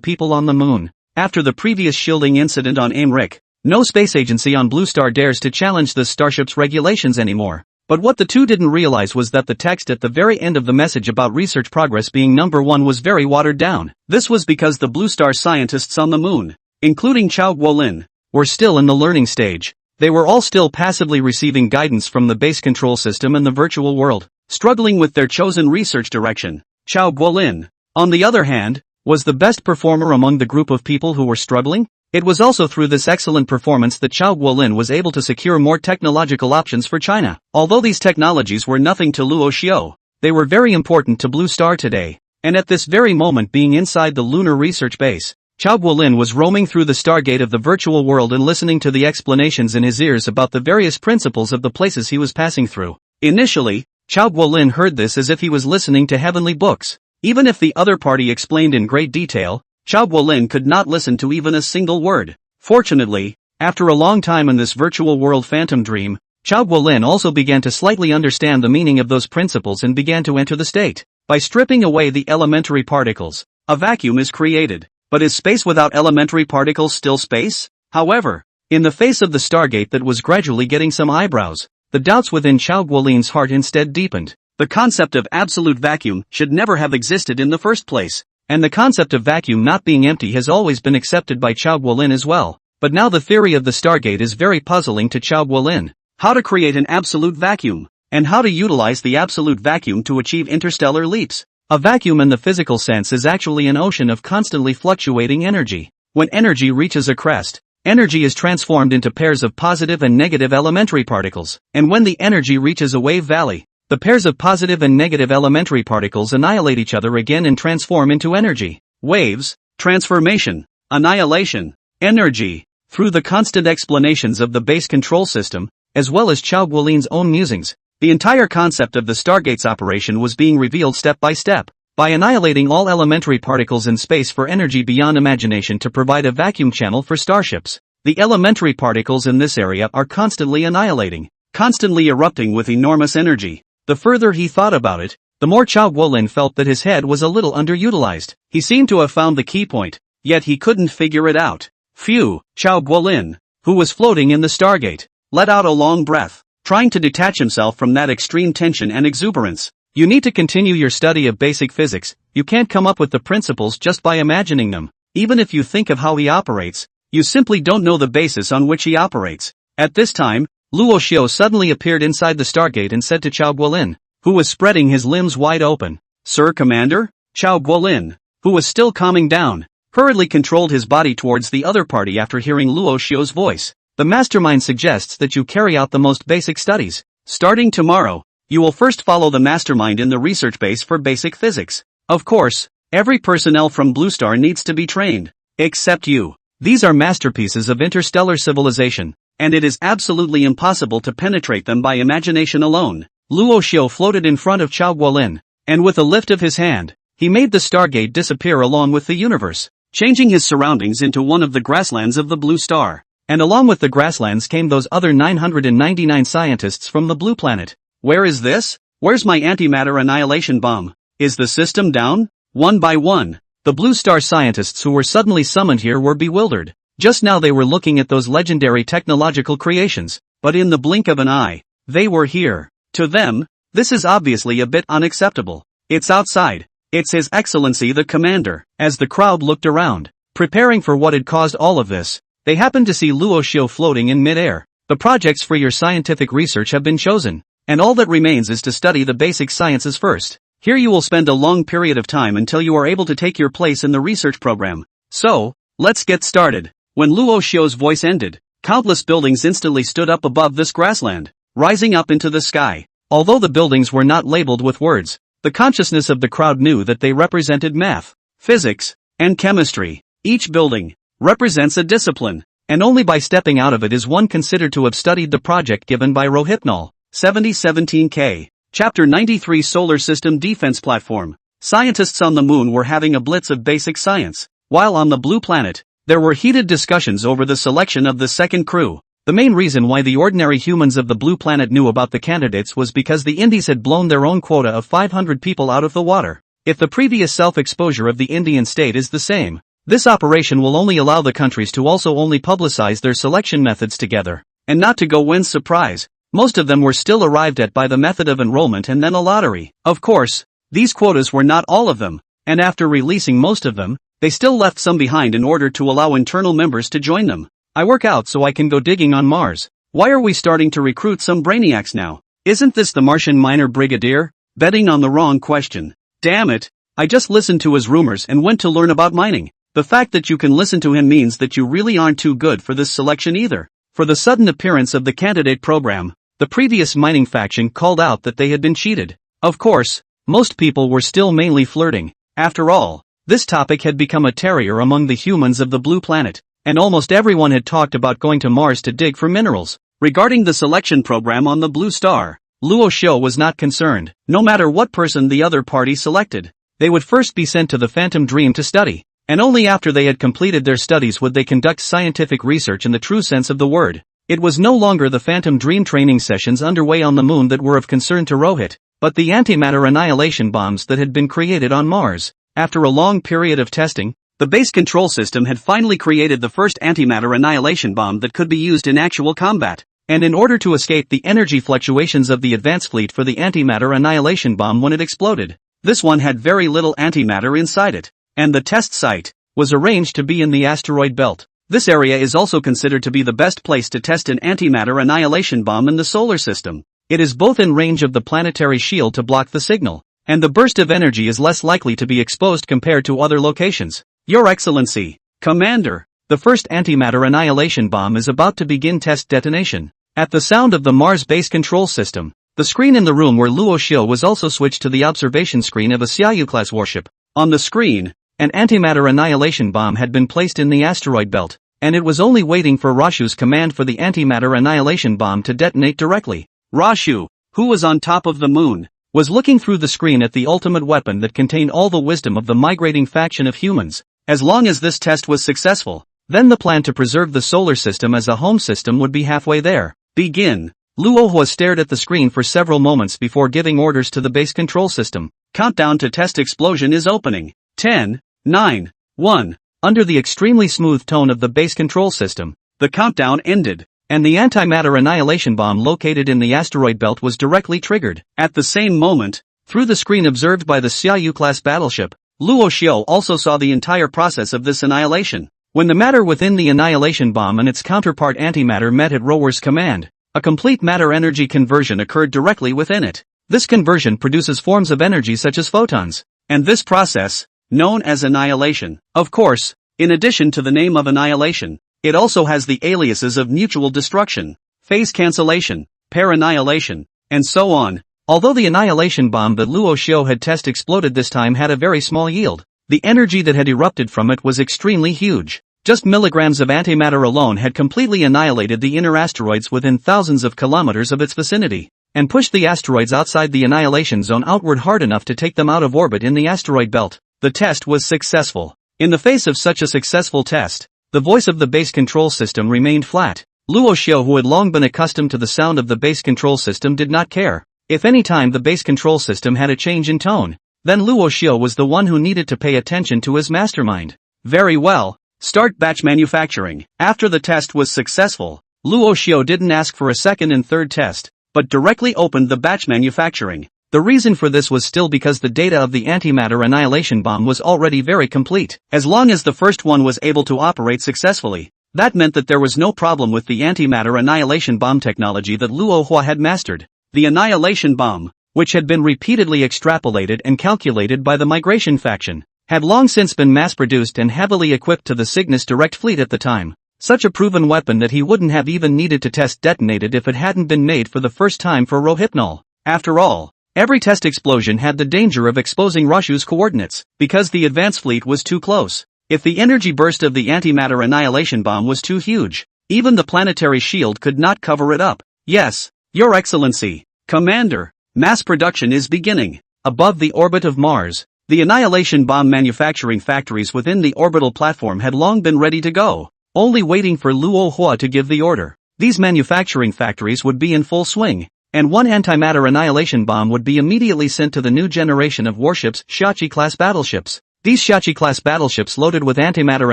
people on the moon. After the previous shielding incident on Aemric, no space agency on Blue Star dares to challenge the starship's regulations anymore. But what the two didn't realize was that the text at the very end of the message about research progress being number 1 was very watered down. This was because the Blue Star scientists on the moon, including Chao Guolin, were still in the learning stage. They were all still passively receiving guidance from the base control system and the virtual world, struggling with their chosen research direction. Chao Guolin, on the other hand, was the best performer among the group of people who were struggling. It was also through this excellent performance that Chao Guolin was able to secure more technological options for China. Although these technologies were nothing to Luo Xiao, they were very important to Blue Star today. And at this very moment, being inside the lunar research base, Chao Guolin was roaming through the stargate of the virtual world and listening to the explanations in his ears about the various principles of the places he was passing through. Initially, Chao Guolin heard this as if he was listening to heavenly books. Even if the other party explained in great detail, Chao Guolin could not listen to even a single word. Fortunately, after a long time in this virtual world phantom dream, Chao Guolin also began to slightly understand the meaning of those principles and began to enter the state. By stripping away the elementary particles, a vacuum is created. But is space without elementary particles still space? However, in the face of the stargate that was gradually getting some eyebrows, the doubts within Chao Guolin's heart instead deepened. The concept of absolute vacuum should never have existed in the first place. And the concept of vacuum not being empty has always been accepted by Chao Guolin as well. But now the theory of the Stargate is very puzzling to Chao Guolin. How to create an absolute vacuum, and how to utilize the absolute vacuum to achieve interstellar leaps. A vacuum in the physical sense is actually an ocean of constantly fluctuating energy. When energy reaches a crest, energy is transformed into pairs of positive and negative elementary particles. And when the energy reaches a wave valley, the pairs of positive and negative elementary particles annihilate each other again and transform into energy. Waves, transformation, annihilation, energy. Through the constant explanations of the base control system, as well as Chao Guolin's own musings, the entire concept of the Stargate's operation was being revealed step by step. By annihilating all elementary particles in space for energy beyond imagination to provide a vacuum channel for starships, the elementary particles in this area are constantly annihilating, constantly erupting with enormous energy. The further he thought about it, the more Chao Guolin felt that his head was a little underutilized. He seemed to have found the key point, yet he couldn't figure it out. Phew, Chao Guolin, who was floating in the Stargate, let out a long breath, trying to detach himself from that extreme tension and exuberance. You need to continue your study of basic physics. You can't come up with the principles just by imagining them. Even if you think of how he operates, you simply don't know the basis on which he operates. At this time, Luo Xiu suddenly appeared inside the Stargate and said to Chao Guolin, who was spreading his limbs wide open, "Sir Commander?" Chao Guolin, who was still calming down, hurriedly controlled his body towards the other party after hearing Luo Xiu's voice. The mastermind suggests that you carry out the most basic studies. Starting tomorrow, you will first follow the mastermind in the research base for basic physics. Of course, every personnel from Blue Star needs to be trained. Except you. These are masterpieces of interstellar civilization, and it is absolutely impossible to penetrate them by imagination alone. Luo Xiu floated in front of Chao Guolin, and with a lift of his hand, he made the Stargate disappear along with the universe, changing his surroundings into one of the grasslands of the Blue Star. And along with the grasslands came those other 999 scientists from the Blue Planet. Where is this? Where's my antimatter annihilation bomb? Is the system down? One by one, the Blue Star scientists who were suddenly summoned here were bewildered. Just now they were looking at those legendary technological creations, but in the blink of an eye, they were here. To them, this is obviously a bit unacceptable. It's outside. It's His Excellency the Commander. As the crowd looked around, preparing for what had caused all of this, they happened to see Luo Xiu floating in mid-air. The projects for your scientific research have been chosen, and all that remains is to study the basic sciences first. Here you will spend a long period of time until you are able to take your place in the research program. So, let's get started. When Luo Xiu's voice ended, countless buildings instantly stood up above this grassland, rising up into the sky. Although the buildings were not labeled with words, the consciousness of the crowd knew that they represented math, physics, and chemistry. Each building represents a discipline, and only by stepping out of it is one considered to have studied the project given by Rohypnol. 7017K. Chapter 93 Solar System Defense Platform. Scientists on the moon were having a blitz of basic science, while on the Blue Planet, there were heated discussions over the selection of the second crew. The main reason why the ordinary humans of the Blue Planet knew about the candidates was because the Indies had blown their own quota of 500 people out of the water. If the previous self-exposure of the Indian state is the same, this operation will only allow the countries to also only publicize their selection methods together, and not to go win surprise. Most of them were still arrived at by the method of enrollment and then a lottery. Of course, these quotas were not all of them, and after releasing most of them, they still left some behind in order to allow internal members to join them. I work out so I can go digging on Mars. Why are we starting to recruit some brainiacs now? Isn't this the Martian minor brigadier? Betting on the wrong question. Damn it, I just listened to his rumors and went to learn about mining. The fact that you can listen to him means that you really aren't too good for this selection either. For the sudden appearance of the candidate program, the previous mining faction called out that they had been cheated. Of course, most people were still mainly flirting. After all, this topic had become a terrier among the humans of the Blue Planet, and almost everyone had talked about going to Mars to dig for minerals. Regarding the selection program on the Blue Star, Luo Xiu was not concerned. No matter what person the other party selected, they would first be sent to the Phantom Dream to study, and only after they had completed their studies would they conduct scientific research in the true sense of the word. It was no longer the Phantom Dream training sessions underway on the moon that were of concern to Rohit, but the antimatter annihilation bombs that had been created on Mars. After a long period of testing, the base control system had finally created the first antimatter annihilation bomb that could be used in actual combat. and in order to escape the energy fluctuations of the advance fleet for the antimatter annihilation bomb when it exploded. This one had very little antimatter inside it, and the test site was arranged to be in the asteroid belt. This area is also considered to be the best place to test an antimatter annihilation bomb in the solar system. It is both in range of the planetary shield to block the signal, and the burst of energy is less likely to be exposed compared to other locations. Your Excellency, Commander, the first antimatter annihilation bomb is about to begin test detonation. At the sound of the Mars base control system, the screen in the room where Luo Xiu was also switched to the observation screen of a Xiaoyu-class warship. On the screen, an antimatter annihilation bomb had been placed in the asteroid belt, and it was only waiting for Rashu's command for the antimatter annihilation bomb to detonate directly. Rashu, who was on top of the moon, was looking through the screen at the ultimate weapon that contained all the wisdom of the migrating faction of humans. As long as this test was successful, then the plan to preserve the solar system as a home system would be halfway there. Begin. Luo Hua stared at the screen for several moments before giving orders to the base control system. Countdown to test explosion is opening. 10, 9, 1. Under the extremely smooth tone of the base control system, the countdown ended, and the antimatter annihilation bomb located in the asteroid belt was directly triggered. At the same moment, through the screen observed by the Xiaoyu-class battleship, Luo Xiu also saw the entire process of this annihilation. When the matter within the annihilation bomb and its counterpart antimatter met at Rover's command, a complete matter-energy conversion occurred directly within it. This conversion produces forms of energy such as photons, and this process, known as annihilation. Of course, in addition to the name of annihilation, it also has the aliases of mutual destruction, phase cancellation, pair annihilation, and so on. Although the annihilation bomb that Luo Xiu had tested exploded this time had a very small yield, the energy that had erupted from it was extremely huge. Just milligrams of antimatter alone had completely annihilated the inner asteroids within thousands of kilometers of its vicinity, and pushed the asteroids outside the annihilation zone outward hard enough to take them out of orbit in the asteroid belt. The test was successful. In the face of such a successful test, the voice of the base control system remained flat. Luo Xiu, who had long been accustomed to the sound of the base control system, did not care. If any time the base control system had a change in tone, then Luo Xiu was the one who needed to pay attention to his mastermind. Very well. Start batch manufacturing. After the test was successful, Luo Xiu didn't ask for a second and third test, but directly opened the batch manufacturing. The reason for this was still because the data of the antimatter annihilation bomb was already very complete. As long as the first one was able to operate successfully, that meant that there was no problem with the antimatter annihilation bomb technology that Luo Hua had mastered. The annihilation bomb, which had been repeatedly extrapolated and calculated by the migration faction, had long since been mass-produced and heavily equipped to the Cygnus direct fleet at the time. Such a proven weapon that he wouldn't have even needed to test detonated if it hadn't been made for the first time for Rohypnol. After all, every test explosion had the danger of exposing Rashu's coordinates, because the advance fleet was too close. If the energy burst of the antimatter annihilation bomb was too huge, even the planetary shield could not cover it up. Yes, Your Excellency, Commander, mass production is beginning. Above the orbit of Mars, the annihilation bomb manufacturing factories within the orbital platform had long been ready to go, only waiting for Luo Hua to give the order. These manufacturing factories would be in full swing, and one antimatter annihilation bomb would be immediately sent to the new generation of warships, Shachi-class battleships. These Shachi-class battleships loaded with antimatter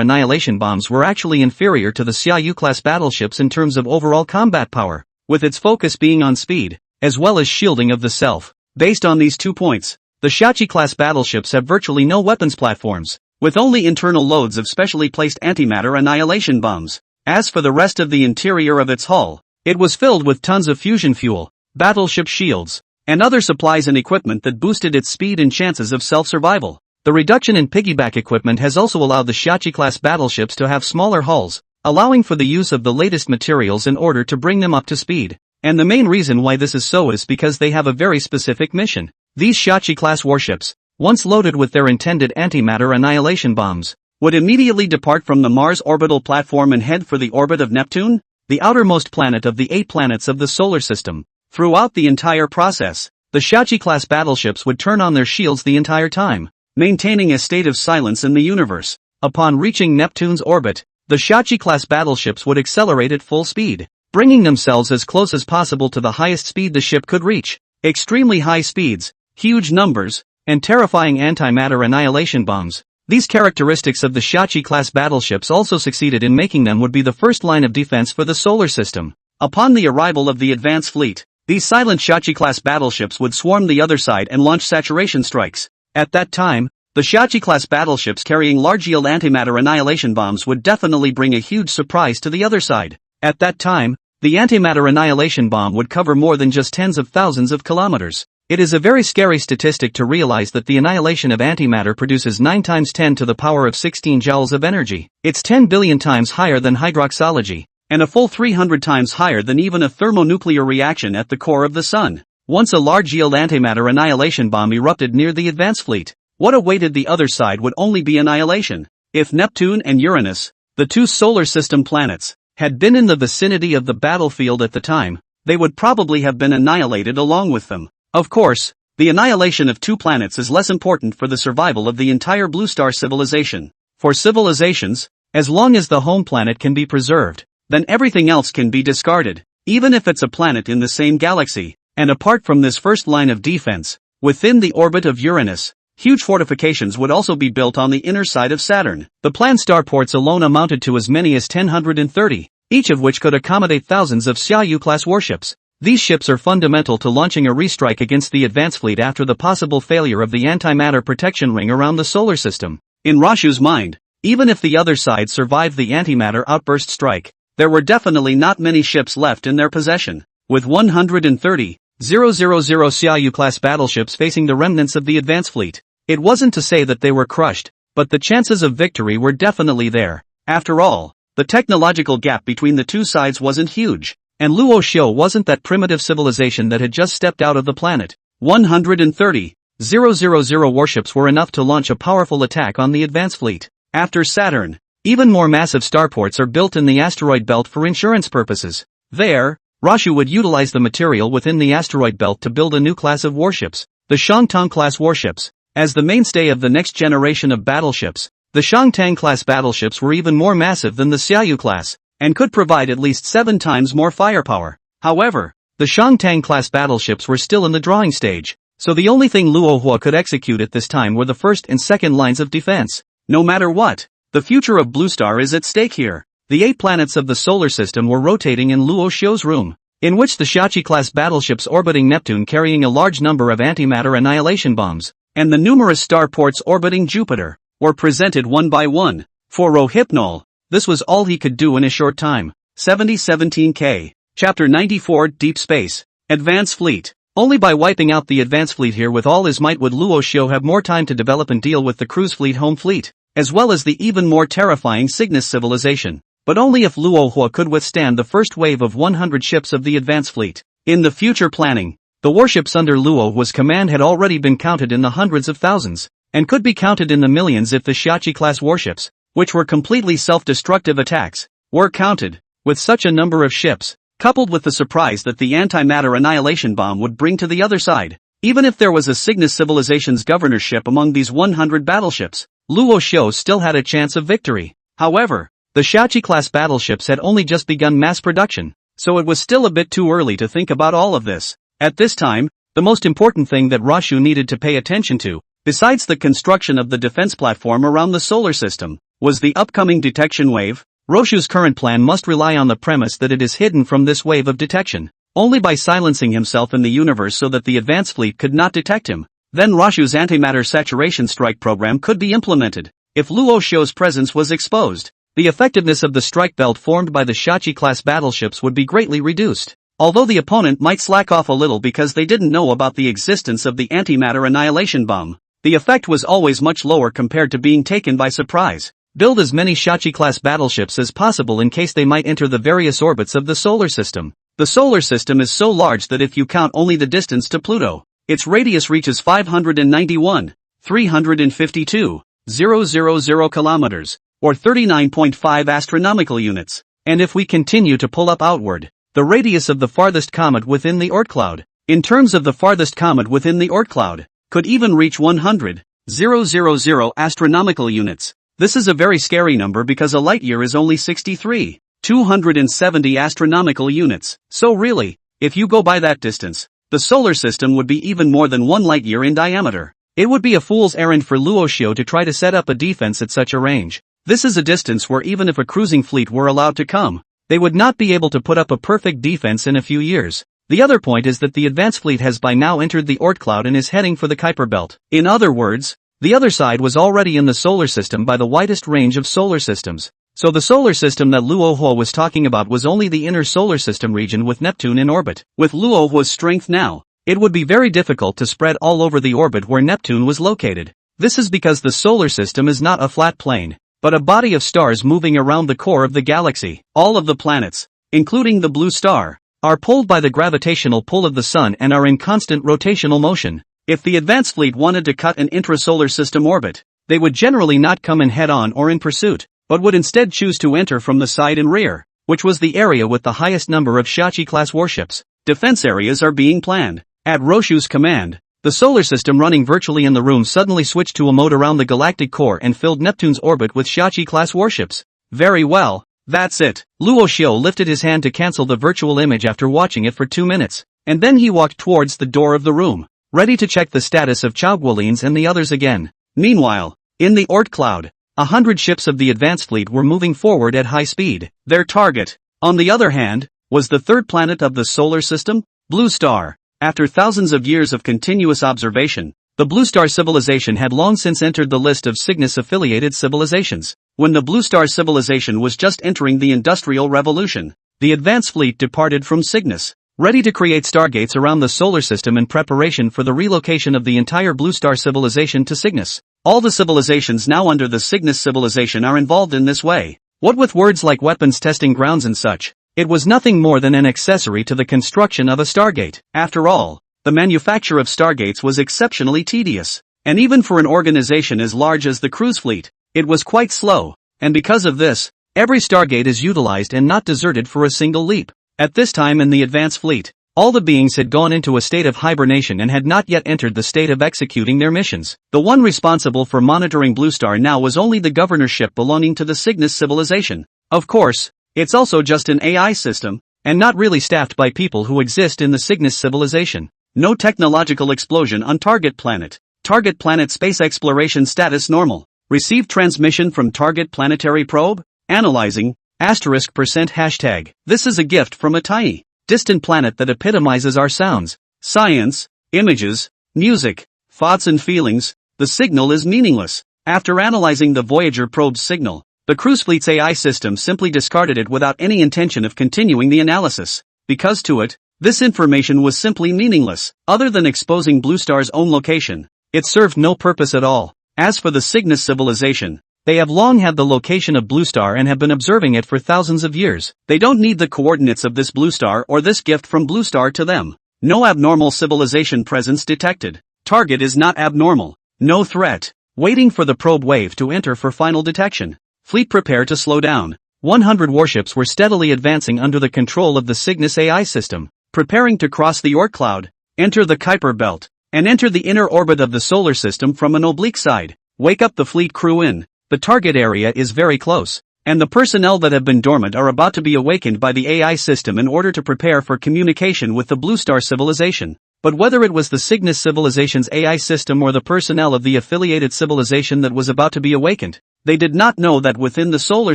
annihilation bombs were actually inferior to the Xiaoyu-class battleships in terms of overall combat power, with its focus being on speed, as well as shielding of the self. Based on these 2 points, the Shachi-class battleships have virtually no weapons platforms, with only internal loads of specially placed antimatter annihilation bombs. As for the rest of the interior of its hull, it was filled with tons of fusion fuel, battleship shields, and other supplies and equipment that boosted its speed and chances of self-survival. The reduction in piggyback equipment has also allowed the Shachi-class battleships to have smaller hulls, allowing for the use of the latest materials in order to bring them up to speed. And the main reason why this is so is because they have a very specific mission. These Shachi-class warships, once loaded with their intended antimatter annihilation bombs, would immediately depart from the Mars orbital platform and head for the orbit of Neptune, the outermost planet of the 8 planets of the solar system. Throughout the entire process, the Shachi-class battleships would turn on their shields the entire time, maintaining a state of silence in the universe. Upon reaching Neptune's orbit, the Shachi-class battleships would accelerate at full speed, bringing themselves as close as possible to the highest speed the ship could reach. Extremely high speeds, huge numbers, and terrifying antimatter annihilation bombs. These characteristics of the Shachi-class battleships also succeeded in making them would be the first line of defense for the solar system. Upon the arrival of the advance fleet, these silent Shachi-class battleships would swarm the other side and launch saturation strikes. At that time, the Shachi-class battleships carrying large-yield antimatter annihilation bombs would definitely bring a huge surprise to the other side. At that time, the antimatter annihilation bomb would cover more than just tens of thousands of kilometers. It is a very scary statistic to realize that the annihilation of antimatter produces 9 times 10 to the power of 16 joules of energy. It's 10 billion times higher than hydroxology, and a full 300 times higher than even a thermonuclear reaction at the core of the sun. Once a large-yield antimatter annihilation bomb erupted near the advance fleet, what awaited the other side would only be annihilation. If Neptune and Uranus, the 2 solar system planets, had been in the vicinity of the battlefield at the time, they would probably have been annihilated along with them. Of course, the annihilation of 2 planets is less important for the survival of the entire blue star civilization. For civilizations, as long as the home planet can be preserved, then everything else can be discarded, even if it's a planet in the same galaxy. And apart from this first line of defense, within the orbit of Uranus, huge fortifications would also be built on the inner side of Saturn. The planned starports alone amounted to as many as 130, each of which could accommodate thousands of Xiaoyu-class warships. These ships are fundamental to launching a restrike against the advance fleet after the possible failure of the antimatter protection ring around the solar system. In Rashu's mind, even if the other side survived the antimatter outburst strike, there were definitely not many ships left in their possession. With 130,000 Xiaoyu-class battleships facing the remnants of the advance fleet, it wasn't to say that they were crushed, but the chances of victory were definitely there. After all, the technological gap between the two sides wasn't huge. And Luo Xiu wasn't that primitive civilization that had just stepped out of the planet. 130,000 warships were enough to launch a powerful attack on the advance fleet. After Saturn, even more massive starports are built in the asteroid belt for insurance purposes. There, Rashu would utilize the material within the asteroid belt to build a new class of warships, the Shangtang-class warships. As the mainstay of the next generation of battleships, the Shangtang-class battleships were even more massive than the Xiaoyu class, and could provide at least 7 times more firepower. However, the Shangtang-class battleships were still in the drawing stage, so the only thing Luo Hua could execute at this time were the first and second lines of defense. No matter what, the future of Blue Star is at stake here. The 8 planets of the solar system were rotating in Luo Xiu's room, in which the Shachi-class battleships orbiting Neptune carrying a large number of antimatter annihilation bombs, and the numerous starports orbiting Jupiter, were presented one by one. For Rohypnol, this was all he could do in a short time. 7017K. Chapter 94 Deep Space. Advance Fleet. Only by wiping out the advance fleet here with all his might would Luo Xiu have more time to develop and deal with the cruise fleet home fleet, as well as the even more terrifying Cygnus civilization. But only if Luo Hua could withstand the first wave of 100 ships of the advance fleet. In the future planning, the warships under Luo Hua's command had already been counted in the hundreds of thousands, and could be counted in the millions if the Shachi-class warships, which were completely self-destructive attacks, were counted. With such a number of ships, coupled with the surprise that the antimatter annihilation bomb would bring to the other side, even if there was a Cygnus civilization's governorship among these 100 battleships, Luo Xiu still had a chance of victory. However, the Shachi-class battleships had only just begun mass production, so it was still a bit too early to think about all of this. At this time, the most important thing that Rashu needed to pay attention to, besides the construction of the defense platform around the solar system, was the upcoming detection wave. Rashu's current plan must rely on the premise that it is hidden from this wave of detection, only by silencing himself in the universe so that the advance fleet could not detect him. Then Rashu's antimatter saturation strike program could be implemented. If Luo Xiu's presence was exposed, the effectiveness of the strike belt formed by the Shachi-class battleships would be greatly reduced. Although the opponent might slack off a little because they didn't know about the existence of the antimatter annihilation bomb, the effect was always much lower compared to being taken by surprise. Build as many Shachi-class battleships as possible in case they might enter the various orbits of the solar system. The solar system is so large that if you count only the distance to Pluto, its radius reaches 591,352,000 kilometers, or 39.5 astronomical units. And if we continue to pull up outward, the radius of the farthest comet within the Oort cloud, in terms of the farthest comet within the Oort cloud, could even reach 100,000 astronomical units. This is a very scary number because a light year is only 63,270 astronomical units. So really, if you go by that distance, the solar system would be even more than 1 light year in diameter. It would be a fool's errand for Luo Xiu to try to set up a defense at such a range. This is a distance where even if a cruising fleet were allowed to come, they would not be able to put up a perfect defense in a few years. The other point is that the advanced fleet has by now entered the Oort cloud and is heading for the Kuiper belt. In other words, the other side was already in the solar system by the widest range of solar systems. So the solar system that Luohua was talking about was only the inner solar system region with Neptune in orbit. With Luohua's strength now, it would be very difficult to spread all over the orbit where Neptune was located. This is because the solar system is not a flat plane, but a body of stars moving around the core of the galaxy. All of the planets, including the blue star, are pulled by the gravitational pull of the sun and are in constant rotational motion. If the advanced fleet wanted to cut an intrasolar system orbit, they would generally not come in head-on or in pursuit, but would instead choose to enter from the side and rear, which was the area with the highest number of Shachi-class warships. Defense areas are being planned. At Roshu's command, the solar system running virtually in the room suddenly switched to a mode around the galactic core and filled Neptune's orbit with Shachi-class warships. Very well, that's it. Luo Xiu lifted his hand to cancel the virtual image after watching it for 2 minutes, and then he walked towards the door of the room, ready to check the status of Chao Guolins and the others again. Meanwhile, in the Oort cloud, 100 ships of the advanced fleet were moving forward at high speed. Their target, on the other hand, was the third planet of the solar system, Blue Star. After thousands of years of continuous observation, the Blue Star civilization had long since entered the list of Cygnus-affiliated civilizations. When the Blue Star civilization was just entering the Industrial Revolution, the advanced fleet departed from Cygnus, ready to create stargates around the solar system in preparation for the relocation of the entire Blue Star civilization to Cygnus. All the civilizations now under the Cygnus civilization are involved in this way. What with words like weapons testing grounds and such, it was nothing more than an accessory to the construction of a stargate. After all, the manufacture of stargates was exceptionally tedious, and even for an organization as large as the cruise fleet, it was quite slow, and because of this, every stargate is utilized and not deserted for a single leap. At this time in the advanced fleet, all the beings had gone into a state of hibernation and had not yet entered the state of executing their missions. The one responsible for monitoring Blue Star now was only the governorship belonging to the Cygnus civilization. Of course, it's also just an AI system, and not really staffed by people who exist in the Cygnus civilization. No technological explosion on target planet. Target planet space exploration status normal. Received transmission from target planetary probe. Analyzing, *%#. This is a gift from a tiny, distant planet that epitomizes our sounds, science, images, music, thoughts and feelings. The signal is meaningless. After analyzing the Voyager probe's signal, the cruise fleet's AI system simply discarded it without any intention of continuing the analysis, because to it, this information was simply meaningless. Other than exposing Blue Star's own location, it served no purpose at all. As for the Cygnus civilization, they have long had the location of Blue Star and have been observing it for thousands of years. They don't need the coordinates of this Blue Star or this gift from Blue Star to them. No abnormal civilization presence detected. Target is not abnormal. No threat. Waiting for the probe wave to enter for final detection. Fleet prepare to slow down. 100 warships were steadily advancing under the control of the Cygnus AI system, preparing to cross the Oort cloud, enter the Kuiper belt, and enter the inner orbit of the solar system from an oblique side. Wake up the fleet crew in. The target area is very close, and the personnel that have been dormant are about to be awakened by the AI system in order to prepare for communication with the Blue Star civilization. But whether it was the Cygnus civilization's AI system or the personnel of the affiliated civilization that was about to be awakened, they did not know that within the solar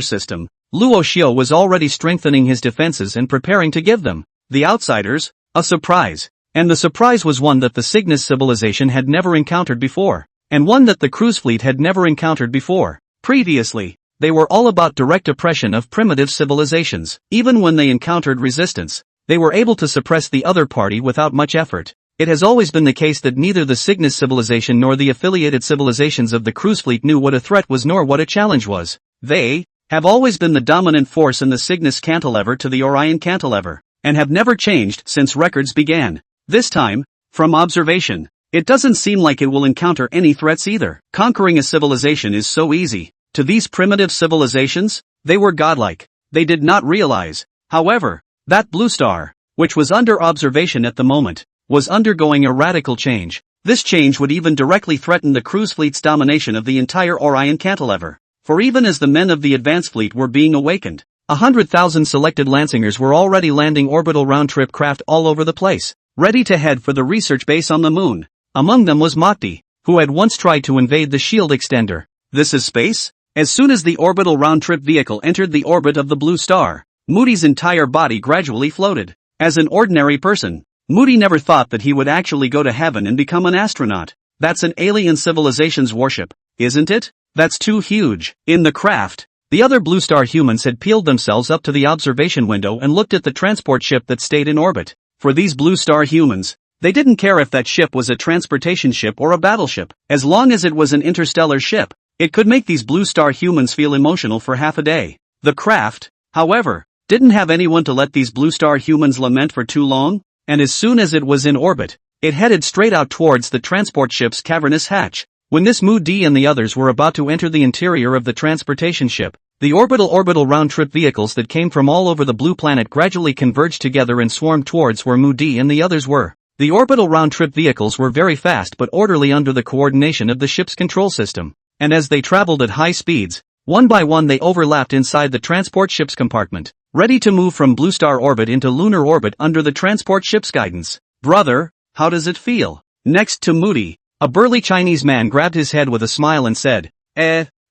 system, Luo Xiu was already strengthening his defenses and preparing to give them, the outsiders, a surprise. And the surprise was one that the Cygnus civilization had never encountered before, and one that the cruise fleet had never encountered before. Previously, they were all about direct oppression of primitive civilizations. Even when they encountered resistance, they were able to suppress the other party without much effort. It has always been the case that neither the Cygnus civilization nor the affiliated civilizations of the cruise fleet knew what a threat was nor what a challenge was. They have always been the dominant force in the Cygnus cantilever to the Orion cantilever, and have never changed since records began. This time, from observation, it doesn't seem like it will encounter any threats either. Conquering a civilization is so easy. To these primitive civilizations, they were godlike. They did not realize, however, that Blue Star, which was under observation at the moment, was undergoing a radical change. This change would even directly threaten the cruise fleet's domination of the entire Orion cantilever. For even as the men of the advanced fleet were being awakened, 100,000 selected Lancingers were already landing orbital round-trip craft all over the place, ready to head for the research base on the moon. Among them was Mokti, who had once tried to invade the shield extender. This is space? As soon as the orbital round-trip vehicle entered the orbit of the Blue Star, Moody's entire body gradually floated. As an ordinary person, Moody never thought that he would actually go to heaven and become an astronaut. That's an alien civilization's warship, isn't it? That's too huge. In the craft, the other Blue Star humans had peeled themselves up to the observation window and looked at the transport ship that stayed in orbit. For these Blue Star humans, they didn't care if that ship was a transportation ship or a battleship. As long as it was an interstellar ship, it could make these Blue Star humans feel emotional for half a day. The craft, however, didn't have anyone to let these Blue Star humans lament for too long, and as soon as it was in orbit, it headed straight out towards the transport ship's cavernous hatch. When this Moody and the others were about to enter the interior of the transportation ship, the orbital round-trip vehicles that came from all over the blue planet gradually converged together and swarmed towards where Moody and the others were. The orbital round-trip vehicles were very fast but orderly under the coordination of the ship's control system, and as they traveled at high speeds, one by one they overlapped inside the transport ship's compartment, ready to move from Blue Star orbit into lunar orbit under the transport ship's guidance. Brother, how does it feel? Next to Moody, a burly Chinese man grabbed his head with a smile and said,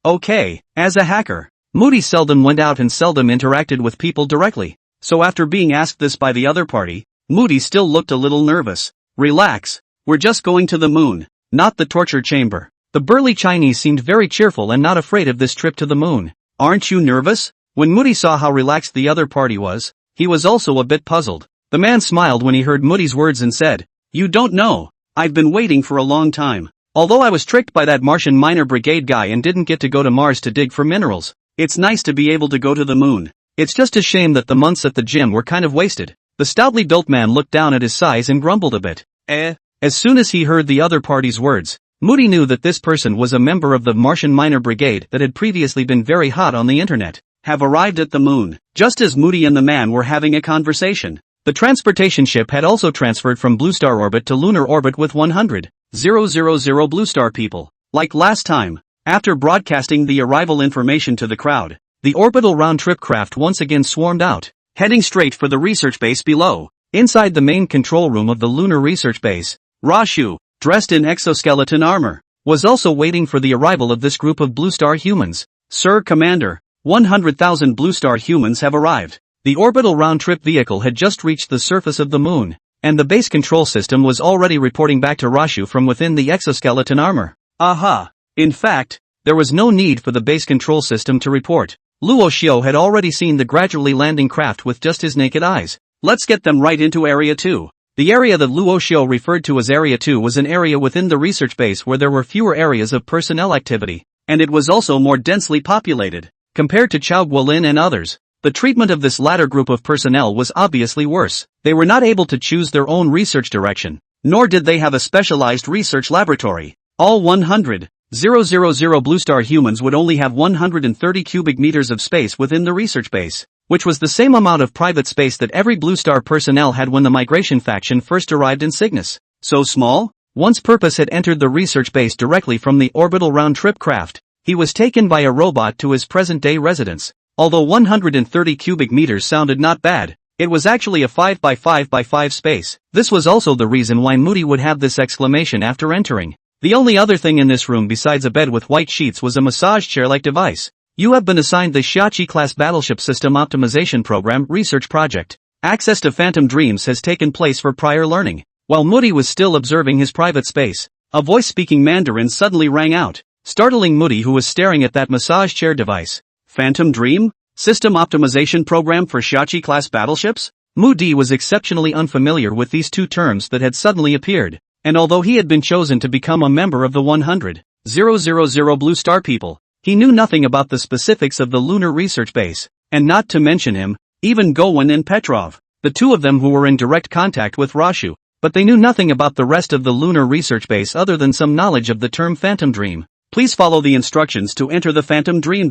okay. As a hacker, Moody seldom went out and seldom interacted with people directly, so after being asked this by the other party, Moody still looked a little nervous. Relax, we're just going to the moon, not the torture chamber. The burly Chinese seemed very cheerful and not afraid of this trip to the moon. Aren't you nervous? When Moody saw how relaxed the other party was, he was also a bit puzzled. The man smiled when he heard Moody's words and said, "You don't know. I've been waiting for a long time. Although I was tricked by that Martian miner brigade guy and didn't get to go to Mars to dig for minerals, it's nice to be able to go to the moon. It's just a shame that the months at the gym were kind of wasted." The stoutly built man looked down at his size and grumbled a bit. As soon as he heard the other party's words, Moody knew that this person was a member of the Martian miner brigade that had previously been very hot on the internet. Have arrived at the moon. Just as Moody and the man were having a conversation, the transportation ship had also transferred from Blue Star orbit to lunar orbit with 100,000 Blue Star people. Like last time, after broadcasting the arrival information to the crowd, the orbital round-trip craft once again swarmed out, heading straight for the research base below. Inside the main control room of the lunar research base, Rashu, dressed in exoskeleton armor, was also waiting for the arrival of this group of Blue Star humans. "Sir Commander, 100,000 Blue Star humans have arrived." The orbital round-trip vehicle had just reached the surface of the moon, and the base control system was already reporting back to Rashu from within the exoskeleton armor. Aha! In fact, there was no need for the base control system to report. Luo Xiao had already seen the gradually landing craft with just his naked eyes. Let's get them right into Area 2. The area that Luo Xiao referred to as Area 2 was an area within the research base where there were fewer areas of personnel activity, and it was also more densely populated. Compared to Chao Guolin and others, the treatment of this latter group of personnel was obviously worse. They were not able to choose their own research direction, nor did they have a specialized research laboratory. All 100,000 Blue Star humans would only have 130 cubic meters of space within the research base, which was the same amount of private space that every Blue Star personnel had when the migration faction first arrived in Cygnus. So small? Once Purpose had entered the research base directly from the orbital round-trip craft, he was taken by a robot to his present-day residence. Although 130 cubic meters sounded not bad, it was actually a 5 by 5 by 5 space. This was also the reason why Moody would have this exclamation after entering. The only other thing in this room besides a bed with white sheets was a massage chair-like device. You have been assigned the Xiachi-class battleship system optimization program research project. Access to Phantom Dreams has taken place for prior learning. While Moody was still observing his private space, a voice speaking Mandarin suddenly rang out, startling Moody, who was staring at that massage chair device. Phantom Dream? System optimization program for Xiachi-class battleships? Moody was exceptionally unfamiliar with these two terms that had suddenly appeared, and although he had been chosen to become a member of the 100,000 Blue Star people, he knew nothing about the specifics of the lunar research base, and not to mention him, even Gowon and Petrov, the two of them who were in direct contact with Rashu, but they knew nothing about the rest of the lunar research base other than some knowledge of the term Phantom Dream. Please follow the instructions to enter the Phantom Dream.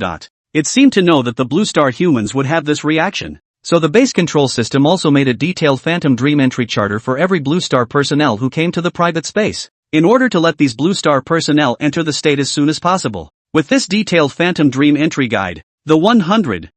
It seemed to know that the Blue Star humans would have this reaction, so the base control system also made a detailed Phantom Dream entry charter for every Blue Star personnel who came to the private space, in order to let these Blue Star personnel enter the state as soon as possible. With this detailed Phantom Dream entry guide, the 100,000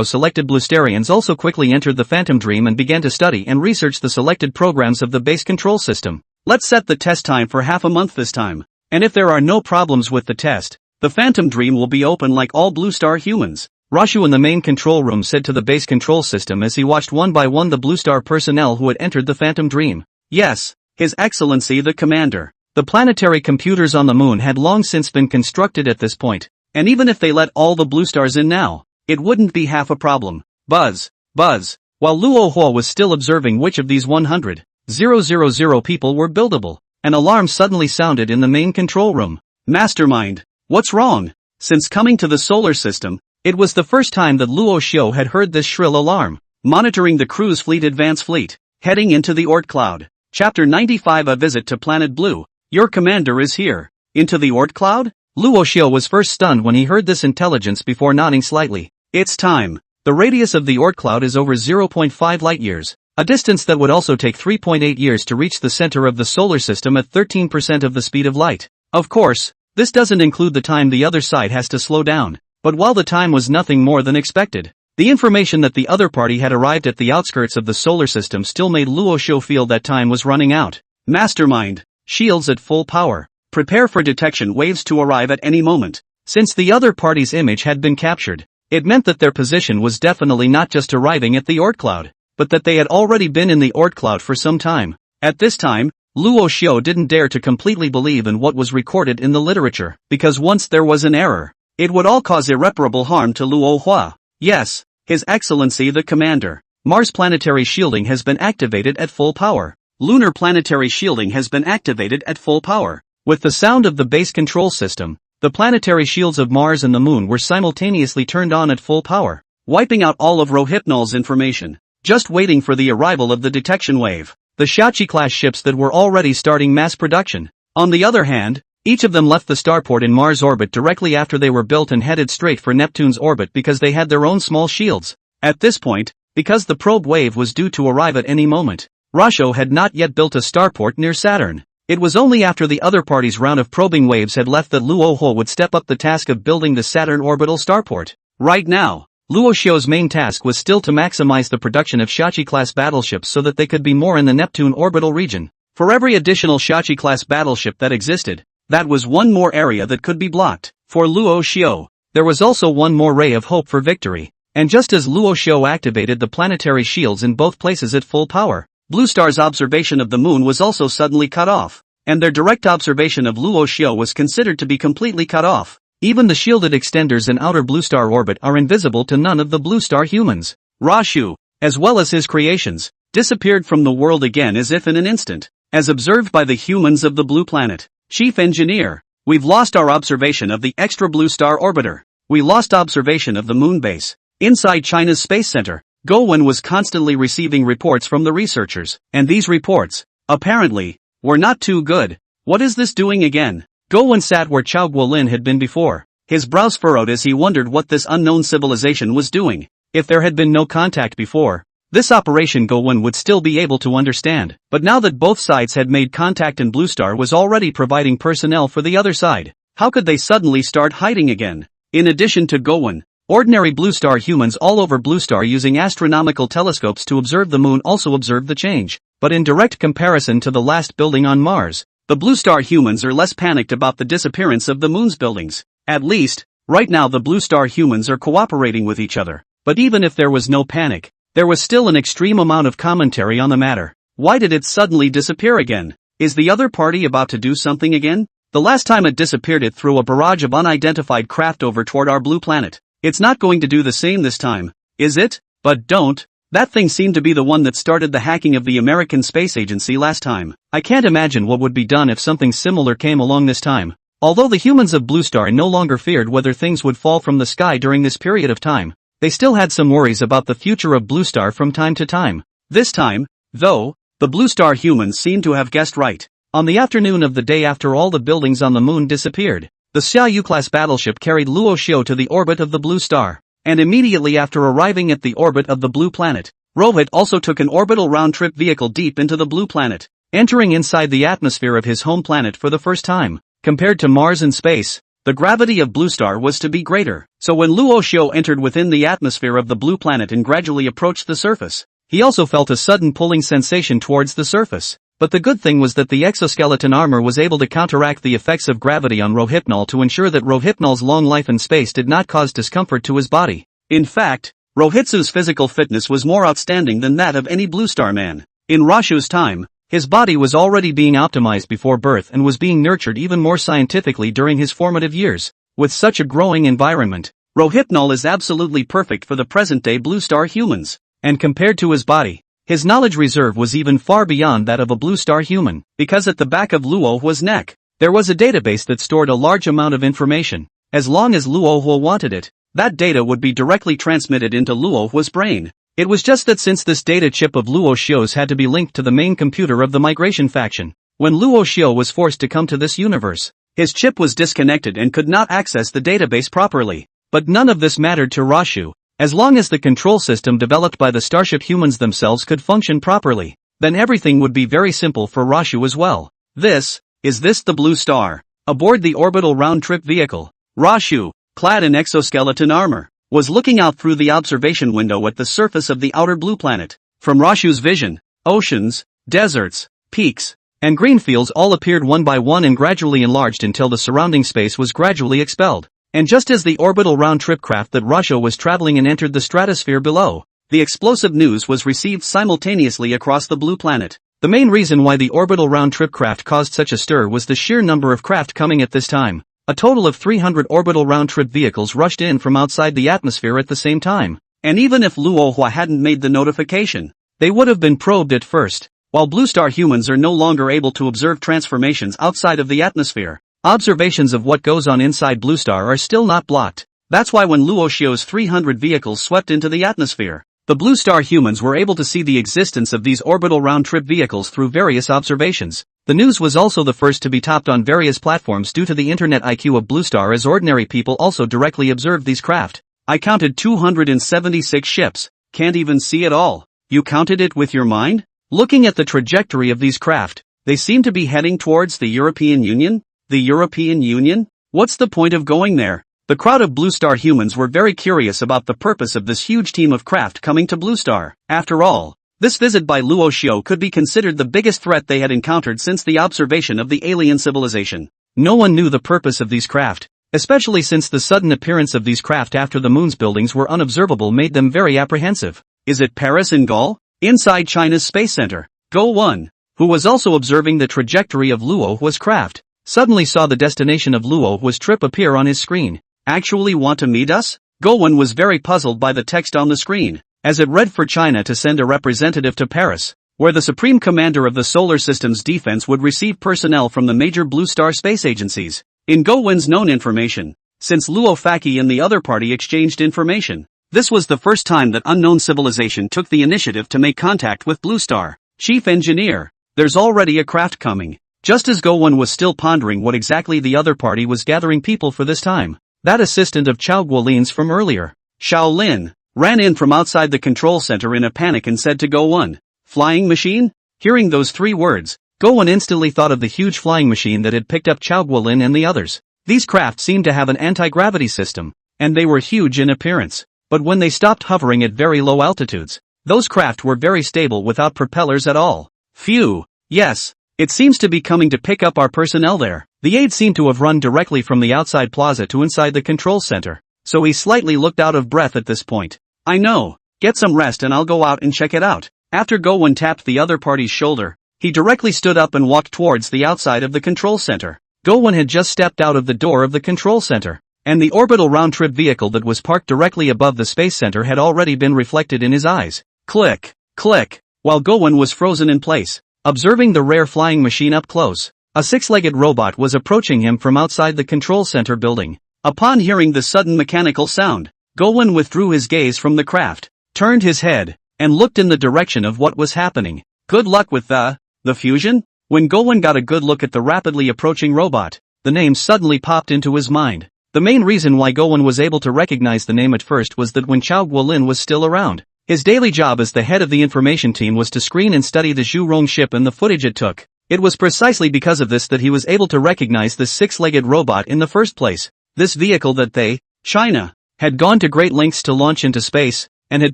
selected Bluestarians also quickly entered the Phantom Dream and began to study and research the selected programs of the base control system. Let's set the test time for half a month this time, and if there are no problems with the test, the Phantom Dream will be open like all Blue Star humans. Rashu in the main control room said to the base control system as he watched one by one the Blue Star personnel who had entered the Phantom Dream. Yes, His Excellency the Commander. The planetary computers on the moon had long since been constructed at this point, and even if they let all the blue stars in now, it wouldn't be half a problem. Buzz, buzz. While Luo Hua was still observing which of these 100,000 people were buildable, an alarm suddenly sounded in the main control room. Mastermind, what's wrong? Since coming to the solar system, it was the first time that Luo Xiu had heard this shrill alarm. Monitoring the cruise fleet advance fleet, heading into the Oort cloud. Chapter 95 A Visit to Planet Blue. Your commander is here. Into the Oort cloud? Luo Xiu was first stunned when he heard this intelligence before nodding slightly. It's time. The radius of the Oort cloud is over 0.5 light-years, a distance that would also take 3.8 years to reach the center of the solar system at 13% of the speed of light. Of course, this doesn't include the time the other side has to slow down. But while the time was nothing more than expected, the information that the other party had arrived at the outskirts of the solar system still made Luo Xiu feel that time was running out. Mastermind, shields at full power. Prepare for detection waves to arrive at any moment. Since the other party's image had been captured, it meant that their position was definitely not just arriving at the Oort cloud, but that they had already been in the Oort cloud for some time. At this time, Luo Xiu didn't dare to completely believe in what was recorded in the literature, because once there was an error, it would all cause irreparable harm to Luo Hua. Yes, His Excellency the Commander. Mars planetary shielding has been activated at full power. Lunar planetary shielding has been activated at full power. With the sound of the base control system, the planetary shields of Mars and the Moon were simultaneously turned on at full power, wiping out all of Rohypnol's information, just waiting for the arrival of the detection wave. The Shachi-class ships that were already starting mass production. On the other hand, each of them left the starport in Mars orbit directly after they were built and headed straight for Neptune's orbit because they had their own small shields. At this point, because the probe wave was due to arrive at any moment, Rashu had not yet built a starport near Saturn. It was only after the other party's round of probing waves had left that Luo Hua would step up the task of building the Saturn orbital starport. Right now, Luo Xiu's main task was still to maximize the production of Shachi-class battleships so that they could be more in the Neptune orbital region. For every additional Shachi-class battleship that existed, that was one more area that could be blocked. For Luo Xiu, there was also one more ray of hope for victory. And just as Luo Xiu activated the planetary shields in both places at full power, Blue Star's observation of the moon was also suddenly cut off, and their direct observation of Luo Xiu was considered to be completely cut off. Even the shielded extenders in outer Blue Star orbit are invisible to none of the Blue Star humans. Rashu, as well as his creations, disappeared from the world again as if in an instant, as observed by the humans of the Blue Planet. Chief Engineer, we've lost our observation of the extra Blue Star orbiter. We lost observation of the moon base. Inside China's Space Center, Gowen was constantly receiving reports from the researchers, and these reports, apparently, were not too good. What is this doing again? Gowen sat where Chao Guolin had been before, his brows furrowed as he wondered what this unknown civilization was doing. If there had been no contact before, this operation Gowen would still be able to understand, but now that both sides had made contact and Blue Star was already providing personnel for the other side, how could they suddenly start hiding again? In addition to Gowen, ordinary Blue Star humans all over Blue Star using astronomical telescopes to observe the moon also observed the change, but in direct comparison to the last building on Mars, the Blue Star humans are less panicked about the disappearance of the moon's buildings. At least, right now the Blue Star humans are cooperating with each other, but even if there was no panic, there was still an extreme amount of commentary on the matter. Why did it suddenly disappear again? Is the other party about to do something again? The last time it disappeared it threw a barrage of unidentified craft over toward our blue planet. It's not going to do the same this time, is it? But don't. That thing seemed to be the one that started the hacking of the American Space Agency last time. I can't imagine what would be done if something similar came along this time. Although the humans of Blue Star no longer feared whether things would fall from the sky during this period of time, they still had some worries about the future of Blue Star from time to time. This time, though, the Blue Star humans seemed to have guessed right. On the afternoon of the day after all the buildings on the moon disappeared, the Xiaoyu-class battleship carried Luo Xiu to the orbit of the Blue Star, and immediately after arriving at the orbit of the Blue Planet, Rohit also took an orbital round-trip vehicle deep into the Blue Planet, entering inside the atmosphere of his home planet for the first time. Compared to Mars and space, the gravity of Blue Star was to be greater, so when Luo Xiu entered within the atmosphere of the Blue Planet and gradually approached the surface, he also felt a sudden pulling sensation towards the surface. But the good thing was that the exoskeleton armor was able to counteract the effects of gravity on Rohypnol to ensure that Rohypnol's long life in space did not cause discomfort to his body. In fact, Rohitsu's physical fitness was more outstanding than that of any Blue Star man. In Rashu's time, his body was already being optimized before birth and was being nurtured even more scientifically during his formative years. With such a growing environment, Rohypnol is absolutely perfect for the present-day Blue Star humans. And compared to his body, his knowledge reserve was even far beyond that of a Blue Star human, because at the back of Luohua's neck, there was a database that stored a large amount of information. As long as Luohua wanted it, that data would be directly transmitted into Luohua's brain. It was just that since this data chip of Luo Xiu's had to be linked to the main computer of the migration faction, when Luo Xiu was forced to come to this universe, his chip was disconnected and could not access the database properly. But none of this mattered to Rashu. As long as the control system developed by the Starship humans themselves could function properly, then everything would be very simple for Rashu as well. Is this the Blue Star? Aboard the orbital round-trip vehicle, Rashu, clad in exoskeleton armor, was looking out through the observation window at the surface of the outer blue planet. From Rashu's vision, oceans, deserts, peaks, and green fields all appeared one by one and gradually enlarged until the surrounding space was gradually expelled. And just as the orbital round-trip craft that Rashu was traveling in entered the stratosphere below, the explosive news was received simultaneously across the blue planet. The main reason why the orbital round-trip craft caused such a stir was the sheer number of craft coming at this time. A total of 300 orbital round-trip vehicles rushed in from outside the atmosphere at the same time. And even if Luohua hadn't made the notification, they would have been probed at first. While Blue Star humans are no longer able to observe transformations outside of the atmosphere, observations of what goes on inside Blue Star are still not blocked. That's why when Luo Xiu's 300 vehicles swept into the atmosphere, the Blue Star humans were able to see the existence of these orbital round-trip vehicles through various observations. The news was also the first to be topped on various platforms due to the internet IQ of Blue Star, as ordinary people also directly observed these craft. I counted 276 ships. Can't even see it all. You counted it with your mind? Looking at the trajectory of these craft, they seem to be heading towards the European Union. The European Union? What's the point of going there? The crowd of Blue Star humans were very curious about the purpose of this huge team of craft coming to Blue Star. After all, this visit by Luo Xiu could be considered the biggest threat they had encountered since the observation of the alien civilization. No one knew the purpose of these craft, especially since the sudden appearance of these craft after the moon's buildings were unobservable made them very apprehensive. Is it Paris in Gaul? Inside China's Space Center, Go-1, who was also observing the trajectory of Luohua's craft, suddenly saw the destination of Luohua's trip appear on his screen. Actually want to meet us? Go-1 was very puzzled by the text on the screen, as it read for China to send a representative to Paris, where the Supreme Commander of the Solar System's defense would receive personnel from the major Blue Star space agencies. In Go-1's known information, since Luo Faki and the other party exchanged information, this was the first time that unknown civilization took the initiative to make contact with Blue Star. Chief Engineer, there's already a craft coming. Just as Go-1 was still pondering what exactly the other party was gathering people for this time, that assistant of Chao Guolin's from earlier, Shaolin, ran in from outside the control center in a panic and said to Go-1, "Flying machine?" Hearing those three words, Go-1 instantly thought of the huge flying machine that had picked up Chao Guolin and the others. These craft seemed to have an anti-gravity system, and they were huge in appearance. But when they stopped hovering at very low altitudes, those craft were very stable without propellers at all. Phew, yes, it seems to be coming to pick up our personnel there. The aide seemed to have run directly from the outside plaza to inside the control center, so he slightly looked out of breath at this point. I know, get some rest and I'll go out and check it out. After Go-1 tapped the other party's shoulder, he directly stood up and walked towards the outside of the control center. Go-1 had just stepped out of the door of the control center, and the orbital round-trip vehicle that was parked directly above the space center had already been reflected in his eyes. Click, click, while Go-1 was frozen in place, observing the rare flying machine up close. A six-legged robot was approaching him from outside the control center building. Upon hearing the sudden mechanical sound, Go-1 withdrew his gaze from the craft, turned his head, and looked in the direction of what was happening. Good luck with the fusion? When Go-1 got a good look at the rapidly approaching robot, the name suddenly popped into his mind. The main reason why Go-1 was able to recognize the name at first was that when Chao Guolin was still around, his daily job as the head of the information team was to screen and study the Zhu Rong ship and the footage it took. It was precisely because of this that he was able to recognize the six-legged robot in the first place. This vehicle that they, China, had gone to great lengths to launch into space, and had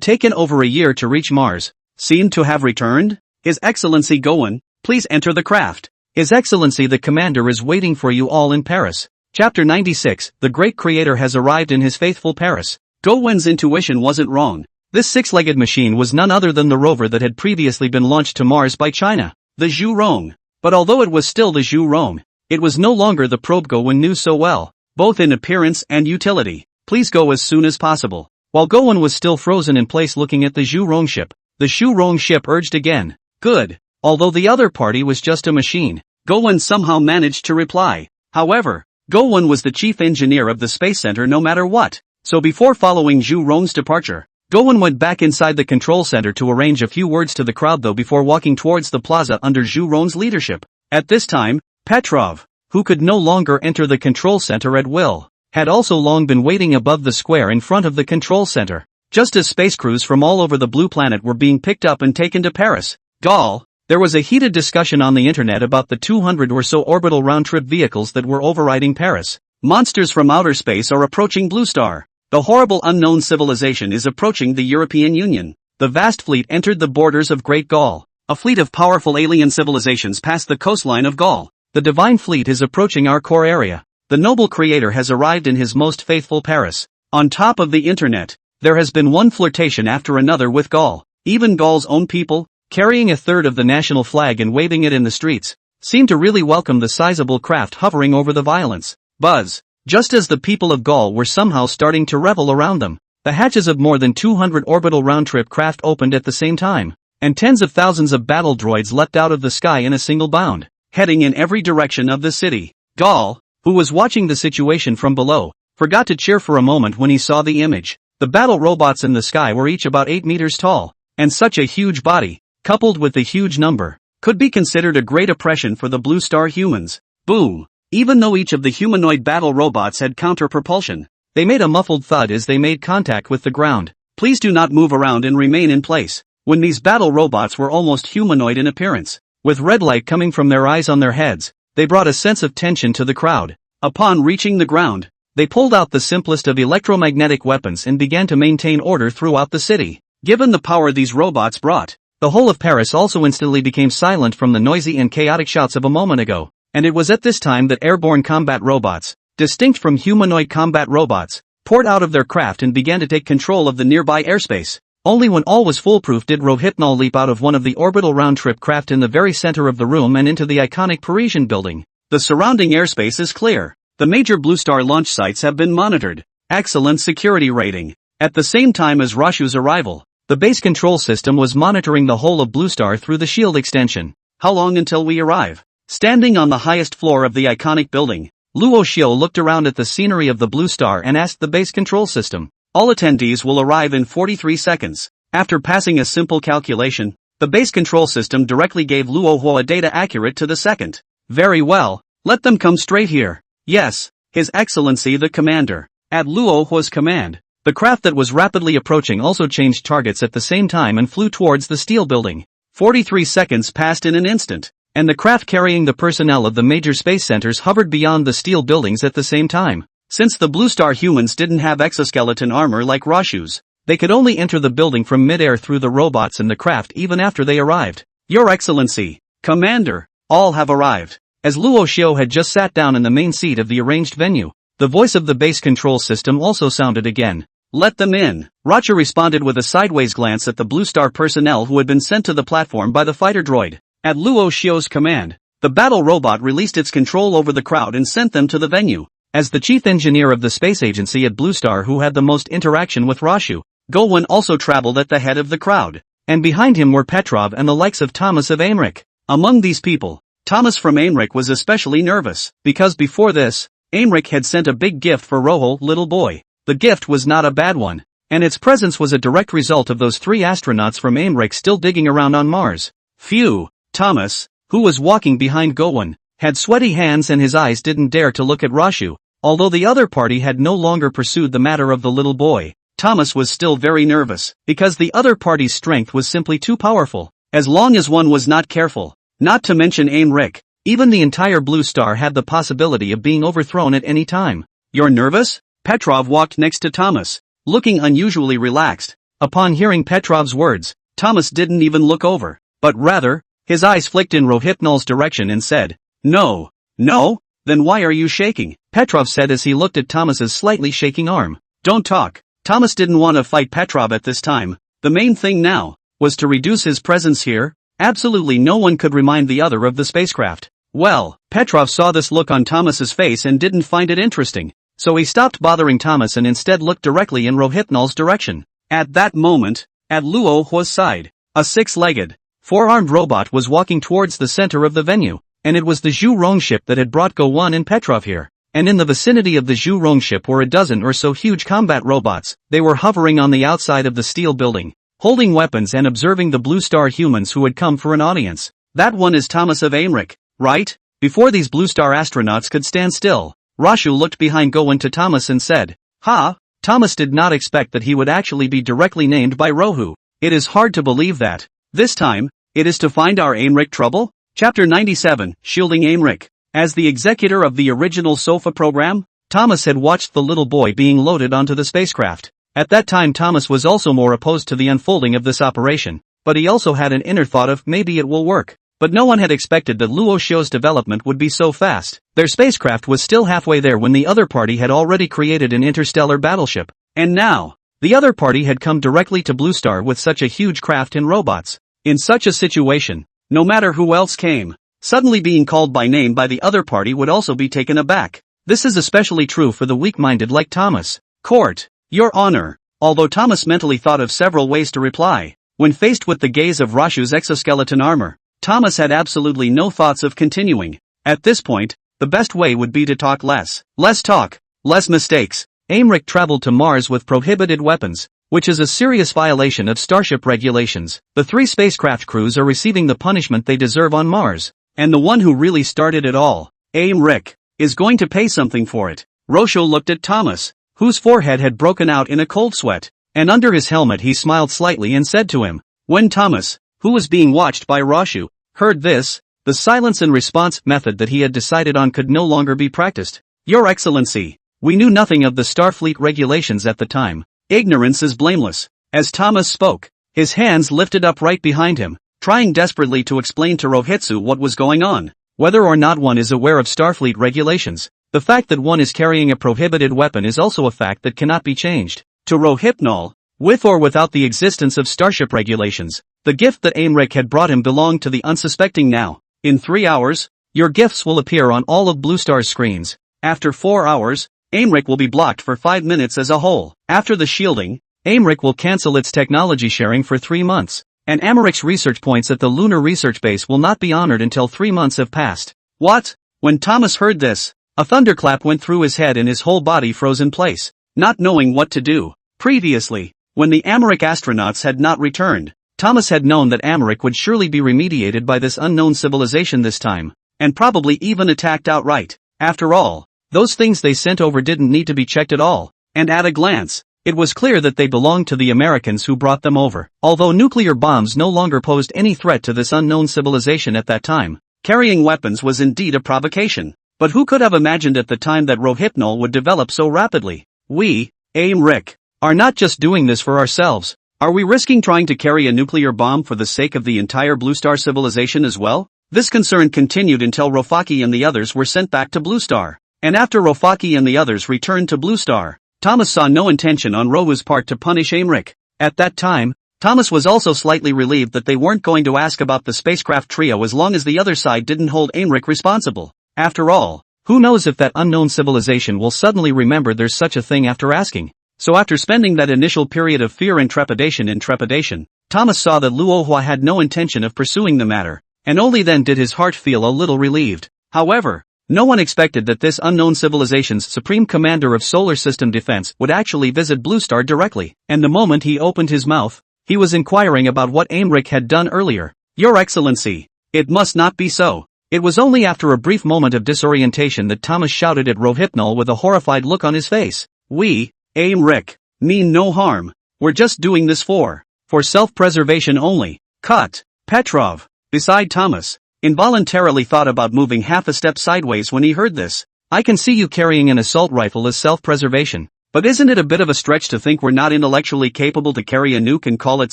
taken over a year to reach Mars, seemed to have returned. His Excellency Go-1, please enter the craft. His Excellency the Commander is waiting for you all in Paris. Chapter 96, The Great Creator has arrived in his faithful Paris. Wen's intuition wasn't wrong. This six-legged machine was none other than the rover that had previously been launched to Mars by China, the Zhu Rong. But although it was still the Zhu Rong, it was no longer the probe Wen knew so well, both in appearance and utility. Please go as soon as possible. While Wen was still frozen in place looking at the Zhu Rong ship, the Zhu Rong ship urged again. Good. Although the other party was just a machine, Wen somehow managed to reply. However, Wen was the chief engineer of the Space Center no matter what. So before following Zhu Rong's departure, Wen went back inside the control center to arrange a few words to the crowd though before walking towards the plaza under Zhu Rong's leadership. At this time, Petrov, who could no longer enter the control center at will, had also long been waiting above the square in front of the control center. Just as space crews from all over the blue planet were being picked up and taken to Paris, Gaul, there was a heated discussion on the internet about the 200 or so orbital round-trip vehicles that were overriding Paris. Monsters from outer space are approaching Blue Star. The horrible unknown civilization is approaching the European Union. The vast fleet entered the borders of Great Gaul. A fleet of powerful alien civilizations passed the coastline of Gaul. The divine fleet is approaching our core area. The noble creator has arrived in his most faithful Paris. On top of the internet, there has been one flirtation after another with Gaul. Even Gaul's own people, carrying a third of the national flag and waving it in the streets, seem to really welcome the sizable craft hovering over the violence. Buzz. Just as the people of Gaul were somehow starting to revel around them, the hatches of more than 200 orbital round-trip craft opened at the same time, and tens of thousands of battle droids leapt out of the sky in a single bound, heading in every direction of the city. Gaul, who was watching the situation from below, forgot to cheer for a moment when he saw the image. The battle robots in the sky were each about 8 meters tall, and such a huge body, coupled with the huge number, could be considered a great oppression for the Blue Star humans. Boom! Even though each of the humanoid battle robots had counter-propulsion, they made a muffled thud as they made contact with the ground. Please do not move around and remain in place. When these battle robots were almost humanoid in appearance, with red light coming from their eyes on their heads, they brought a sense of tension to the crowd. Upon reaching the ground, they pulled out the simplest of electromagnetic weapons and began to maintain order throughout the city. Given the power these robots brought, the whole of Paris also instantly became silent from the noisy and chaotic shouts of a moment ago. And it was at this time that airborne combat robots, distinct from humanoid combat robots, poured out of their craft and began to take control of the nearby airspace. Only when all was foolproof did Rohypnol leap out of one of the orbital round-trip craft in the very center of the room and into the iconic Parisian building. The surrounding airspace is clear. The major Blue Star launch sites have been monitored. Excellent security rating. At the same time as Rashu's arrival, the base control system was monitoring the whole of Blue Star through the shield extension. How long until we arrive? Standing on the highest floor of the iconic building, Luo Xiu looked around at the scenery of the Blue Star and asked the base control system. All attendees will arrive in 43 seconds. After passing a simple calculation, the base control system directly gave Luo Hua data accurate to the second. Very well, let them come straight here. Yes, His Excellency the Commander. At Luo Hua's command, the craft that was rapidly approaching also changed targets at the same time and flew towards the steel building. 43 seconds passed in an instant, and the craft carrying the personnel of the major space centers hovered beyond the steel buildings at the same time. Since the Blue Star humans didn't have exoskeleton armor like Rashu's, they could only enter the building from mid-air through the robots and the craft even after they arrived. Your Excellency, Commander, all have arrived. As Luo Xiu had just sat down in the main seat of the arranged venue, the voice of the base control system also sounded again. Let them in. Racha responded with a sideways glance at the Blue Star personnel who had been sent to the platform by the fighter droid. At Luo Xiu's command, the battle robot released its control over the crowd and sent them to the venue. As the chief engineer of the space agency at Blue Star who had the most interaction with Rashu, Wen also traveled at the head of the crowd. And behind him were Petrov and the likes of Thomas of Aemric. Among these people, Thomas from Aemric was especially nervous, because before this, Aemric had sent a big gift for Rohul, little boy. The gift was not a bad one, and its presence was a direct result of those 3 astronauts from Aemric still digging around on Mars. Phew, Thomas, who was walking behind Wen, had sweaty hands and his eyes didn't dare to look at Rashu. Although the other party had no longer pursued the matter of the little boy, Thomas was still very nervous, because the other party's strength was simply too powerful, as long as one was not careful. Not to mention Aemric, even the entire Blue Star had the possibility of being overthrown at any time. You're nervous? Petrov walked next to Thomas, looking unusually relaxed. Upon hearing Petrov's words, Thomas didn't even look over, but rather, his eyes flicked in Rohypnol's direction and said, No. No? Then why are you shaking? Petrov said as he looked at Thomas's slightly shaking arm. Don't talk. Thomas didn't want to fight Petrov at this time. The main thing now was to reduce his presence here. Absolutely no one could remind the other of the spacecraft. Well, Petrov saw this look on Thomas's face and didn't find it interesting, so he stopped bothering Thomas and instead looked directly in Rohypnol's direction. At that moment, at Luo Hua's side, a six-legged, four-armed robot was walking towards the center of the venue, and it was the Zhu Rong ship that had brought Go-1 and Petrov here. And in the vicinity of the Zhu Rong ship were a dozen or so huge combat robots. They were hovering on the outside of the steel building, holding weapons and observing the Blue Star humans who had come for an audience. That one is Thomas of Aemric, right? Before these Blue Star astronauts could stand still, Rashu looked behind Go-1 to Thomas and said, "Ha!" Thomas did not expect that he would actually be directly named by Rohu. It is hard to believe that. This time, it is to find our Aemric trouble? Chapter 97, Shielding Aemric. As the executor of the original SOFA program, Thomas had watched the little boy being loaded onto the spacecraft. At that time Thomas was also more opposed to the unfolding of this operation, but he also had an inner thought of maybe it will work. But no one had expected that Luo Xiu's development would be so fast. Their spacecraft was still halfway there when the other party had already created an interstellar battleship. And now, the other party had come directly to Blue Star with such a huge craft and robots. In such a situation, no matter who else came, suddenly being called by name by the other party would also be taken aback. This is especially true for the weak-minded like Thomas. Court, Your Honor. Although Thomas mentally thought of several ways to reply, when faced with the gaze of Rashu's exoskeleton armor, Thomas had absolutely no thoughts of continuing. At this point, the best way would be to talk less. Less talk, less mistakes. Aemric traveled to Mars with prohibited weapons, which is a serious violation of Starship regulations. The 3 spacecraft crews are receiving the punishment they deserve on Mars. And the one who really started it all, Aemric, is going to pay something for it. Rosho looked at Thomas, whose forehead had broken out in a cold sweat, and under his helmet he smiled slightly and said to him. When Thomas, who was being watched by Roshu, heard this, the silence and response method that he had decided on could no longer be practiced. Your Excellency, we knew nothing of the Starfleet regulations at the time. Ignorance is blameless. As Thomas spoke, his hands lifted up right behind him, trying desperately to explain to Rohitsu what was going on. Whether or not one is aware of Starfleet regulations, the fact that one is carrying a prohibited weapon is also a fact that cannot be changed. To Rohypnol, with or without the existence of Starship regulations, the gift that Aemric had brought him belonged to the unsuspecting now. In 3 hours, your gifts will appear on all of Blue Star's screens. After 4 hours, Aemric will be blocked for 5 minutes as a whole. After the shielding, Aemric will cancel its technology sharing for 3 months. And Americ's research points at the Lunar Research Base will not be honored until 3 months have passed. What? When Thomas heard this, a thunderclap went through his head and his whole body froze in place, not knowing what to do. Previously, when the Americ astronauts had not returned, Thomas had known that Americ would surely be remediated by this unknown civilization this time, and probably even attacked outright. After all, those things they sent over didn't need to be checked at all, and at a glance, it was clear that they belonged to the Americans who brought them over. Although nuclear bombs no longer posed any threat to this unknown civilization at that time, carrying weapons was indeed a provocation. But who could have imagined at the time that Rohypnol would develop so rapidly? We, Aemric, are not just doing this for ourselves. Are we risking trying to carry a nuclear bomb for the sake of the entire Blue Star civilization as well? This concern continued until Rofaki and the others were sent back to Blue Star. And after Rofaki and the others returned to Blue Star, Thomas saw no intention on Rohu's part to punish Aemric. At that time, Thomas was also slightly relieved that they weren't going to ask about the spacecraft trio as long as the other side didn't hold Aemric responsible. After all, who knows if that unknown civilization will suddenly remember there's such a thing after asking. So after spending that initial period of fear and trepidation, Thomas saw that Luo Hua had no intention of pursuing the matter, and only then did his heart feel a little relieved. However, no one expected that this unknown civilization's supreme commander of solar system defense would actually visit Blue Star directly, and the moment he opened his mouth, he was inquiring about what Aemric had done earlier. Your Excellency, it must not be so. It was only after a brief moment of disorientation that Thomas shouted at Rohypnol with a horrified look on his face. We, Aemric, mean no harm. We're just doing this for self-preservation only. Cut. Petrov, beside Thomas, involuntarily thought about moving half a step sideways when he heard this. I can see you carrying an assault rifle as self-preservation, but isn't it a bit of a stretch to think we're not intellectually capable to carry a nuke and call it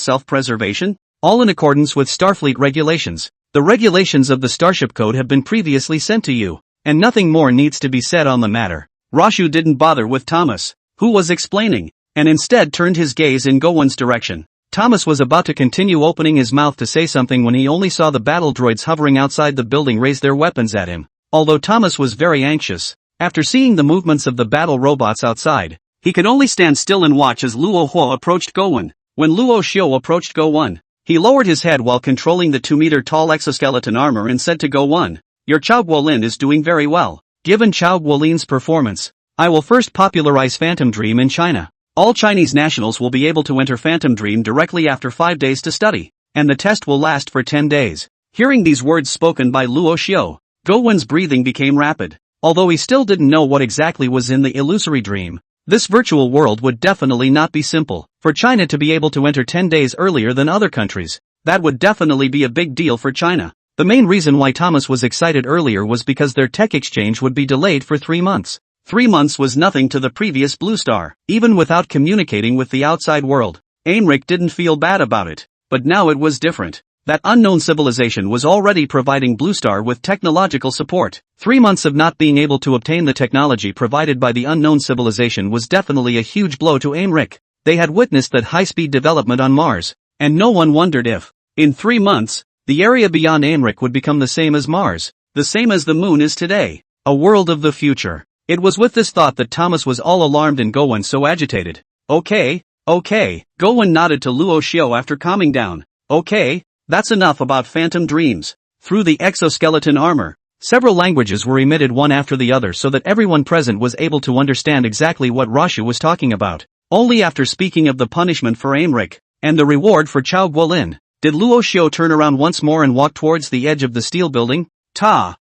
self-preservation? All in accordance with Starfleet regulations. The regulations of the Starship Code have been previously sent to you, and nothing more needs to be said on the matter. Rashu didn't bother with Thomas, who was explaining. and instead turned his gaze in Gowon's direction. Thomas was about to continue opening his mouth to say something when he only saw the battle droids hovering outside the building raise their weapons at him. Although Thomas was very anxious, after seeing the movements of the battle robots outside, he could only stand still and watch as Luo Huo approached Gowon. When Luo Xiu approached Gowon, he lowered his head while controlling the 2-meter-tall exoskeleton armor and said to Gowon, "Your Chao Guolin is doing very well. Given Chao Guolin's performance, I will first popularize Phantom Dream in China. All Chinese nationals will be able to enter Phantom Dream directly after 5 days to study, and the test will last for 10 days. Hearing these words spoken by Luo Xiu, Gowon's breathing became rapid. Although he still didn't know what exactly was in the illusory dream, this virtual world would definitely not be simple. For China to be able to enter 10 days earlier than other countries, that would definitely be a big deal for China. The main reason why Thomas was excited earlier was because their tech exchange would be delayed for 3 months. 3 months was nothing to the previous Blue Star. Even without communicating with the outside world, Aimric didn't feel bad about it. But now it was different. That unknown civilization was already providing Blue Star with technological support. 3 months of not being able to obtain the technology provided by the unknown civilization was definitely a huge blow to Aimric. They had witnessed that high-speed development on Mars, and no one wondered if, in 3 months, the area beyond Aimric would become the same as Mars, the same as the Moon is today. A world of the future. It was with this thought that Thomas was all alarmed and Gowon so agitated. Okay. Gowon nodded to Luo Xiu after calming down. Okay, that's enough about phantom dreams. Through the exoskeleton armor, several languages were emitted one after the other so that everyone present was able to understand exactly what Rashu was talking about. Only after speaking of the punishment for Aimric, and the reward for Chao Guolin, did Luo Xiu turn around once more and walk towards the edge of the steel building. Da!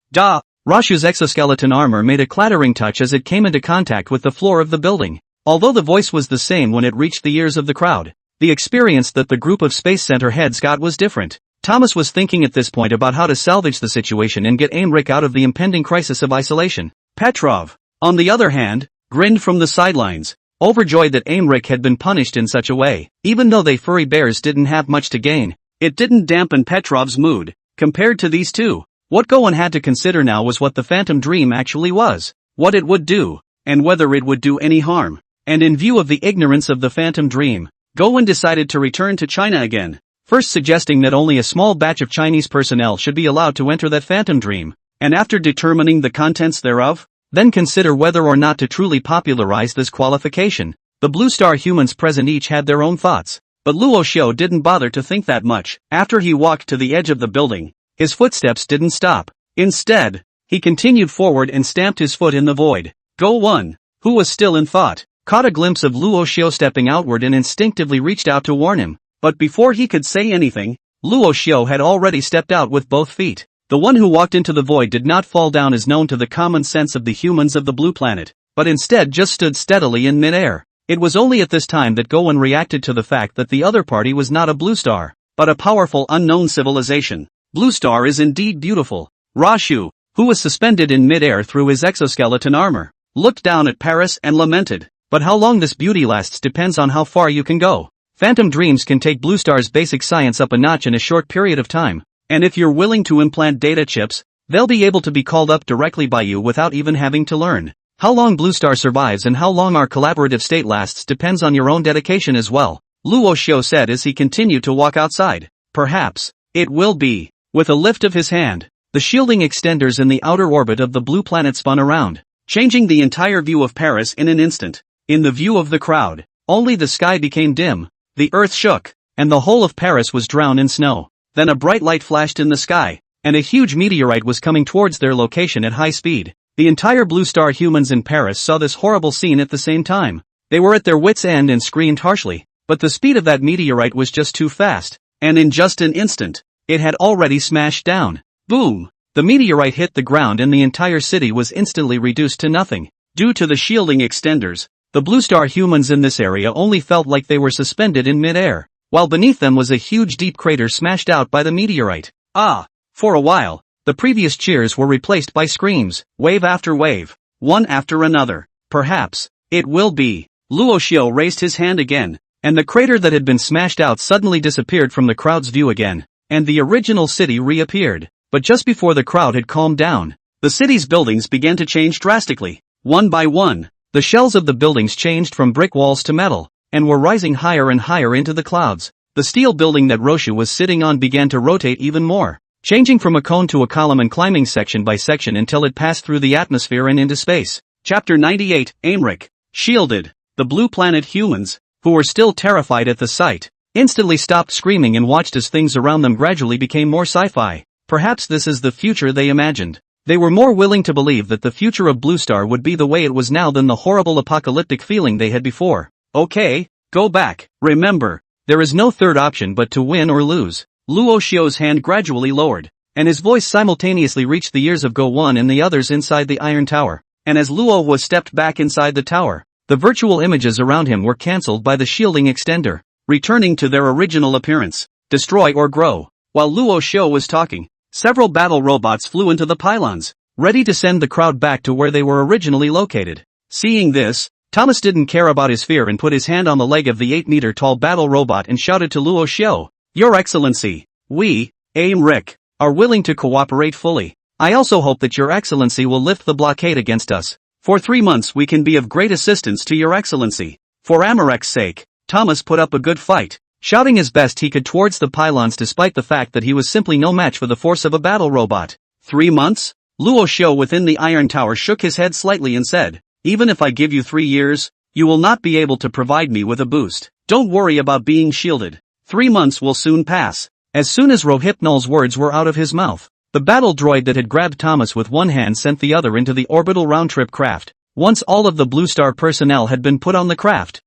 Rashu's exoskeleton armor made a clattering touch as it came into contact with the floor of the building. Although the voice was the same when it reached the ears of the crowd, the experience that the group of Space Center heads got was different. Thomas was thinking at this point about how to salvage the situation and get Aimric out of the impending crisis of isolation. Petrov, on the other hand, grinned from the sidelines, overjoyed that Aimric had been punished in such a way. Even though they furry bears didn't have much to gain, it didn't dampen Petrov's mood. Compared to these two, what Gowon had to consider now was what the Phantom Dream actually was, what it would do, and whether it would do any harm. And in view of the ignorance of the Phantom Dream, Gowon decided to return to China again, first suggesting that only a small batch of Chinese personnel should be allowed to enter that Phantom Dream, and after determining the contents thereof, then consider whether or not to truly popularize this qualification. The Blue Star humans present each had their own thoughts, but Luo Xiu didn't bother to think that much. After he walked to the edge of the building, his footsteps didn't stop. Instead, he continued forward and stamped his foot in the void. Gowon, who was still in thought, caught a glimpse of Luo Xiu stepping outward and instinctively reached out to warn him. But before he could say anything, Luo Xiu had already stepped out with both feet. The one who walked into the void did not fall down as known to the common sense of the humans of the blue planet, but instead just stood steadily in mid-air. It was only at this time that Gowon reacted to the fact that the other party was not a blue star, but a powerful unknown civilization. Blue Star is indeed beautiful. Rashu, who was suspended in mid-air through his exoskeleton armor, looked down at Paris and lamented. But how long this beauty lasts depends on how far you can go. Phantom Dreams can take Blue Star's basic science up a notch in a short period of time, and if you're willing to implant data chips, they'll be able to be called up directly by you without even having to learn. How long Blue Star survives and how long our collaborative state lasts depends on your own dedication as well, Luo Xiu said as he continued to walk outside. Perhaps it will be. With a lift of his hand, the shielding extenders in the outer orbit of the blue planet spun around, changing the entire view of Paris in an instant. In the view of the crowd, only the sky became dim, the earth shook, and the whole of Paris was drowned in snow. Then a bright light flashed in the sky, and a huge meteorite was coming towards their location at high speed. The entire Blue Star humans in Paris saw this horrible scene at the same time. They were at their wits' end and screamed harshly, but the speed of that meteorite was just too fast, and in just an instant, it had already smashed down. Boom! The meteorite hit the ground and the entire city was instantly reduced to nothing. Due to the shielding extenders, the Blue Star humans in this area only felt like they were suspended in mid-air, while beneath them was a huge deep crater smashed out by the meteorite. For a while, the previous cheers were replaced by screams, wave after wave, one after another. Perhaps it will be. Luo Xiu raised his hand again, and the crater that had been smashed out suddenly disappeared from the crowd's view again, and the original city reappeared. But just before the crowd had calmed down, the city's buildings began to change drastically. One by one, the shells of the buildings changed from brick walls to metal. and were rising higher and higher into the clouds. The steel building that Roshu was sitting on began to rotate even more, changing from a cone to a column and climbing section by section until it passed through the atmosphere and into space. Chapter 98, Aemric. Shielded. The blue planet humans, who were still terrified at the sight, instantly stopped screaming and watched as things around them gradually became more sci-fi. Perhaps this is the future they imagined. They were more willing to believe that the future of Blue Star would be the way it was now than the horrible apocalyptic feeling they had before. Okay, go back. Remember, there is no third option but to win or lose. Luo Xiu's hand gradually lowered, and his voice simultaneously reached the ears of Go-1 and the others inside the Iron Tower. And as Luo was stepped back inside the tower, the virtual images around him were cancelled by the shielding extender, returning to their original appearance. Destroy or grow. While Luo Xiu was talking, several battle robots flew into the pylons, ready to send the crowd back to where they were originally located. Seeing this, Thomas didn't care about his fear and put his hand on the leg of the 8-meter-tall battle robot and shouted to Luo Xiu, "Your Excellency, we, Aemric, are willing to cooperate fully. I also hope that Your Excellency will lift the blockade against us. For 3 months we can be of great assistance to Your Excellency." For Amaric's sake, Thomas put up a good fight, shouting as best he could towards the pylons despite the fact that he was simply no match for the force of a battle robot. 3 months? Luo Xiu within the Iron Tower shook his head slightly and said, "Even if I give you 3 years, you will not be able to provide me with a boost. Don't worry about being shielded. 3 months will soon pass." As soon as Rohypnol's words were out of his mouth, the battle droid that had grabbed Thomas with one hand sent the other into the orbital round-trip craft. Once all of the Blue Star personnel had been put on the craft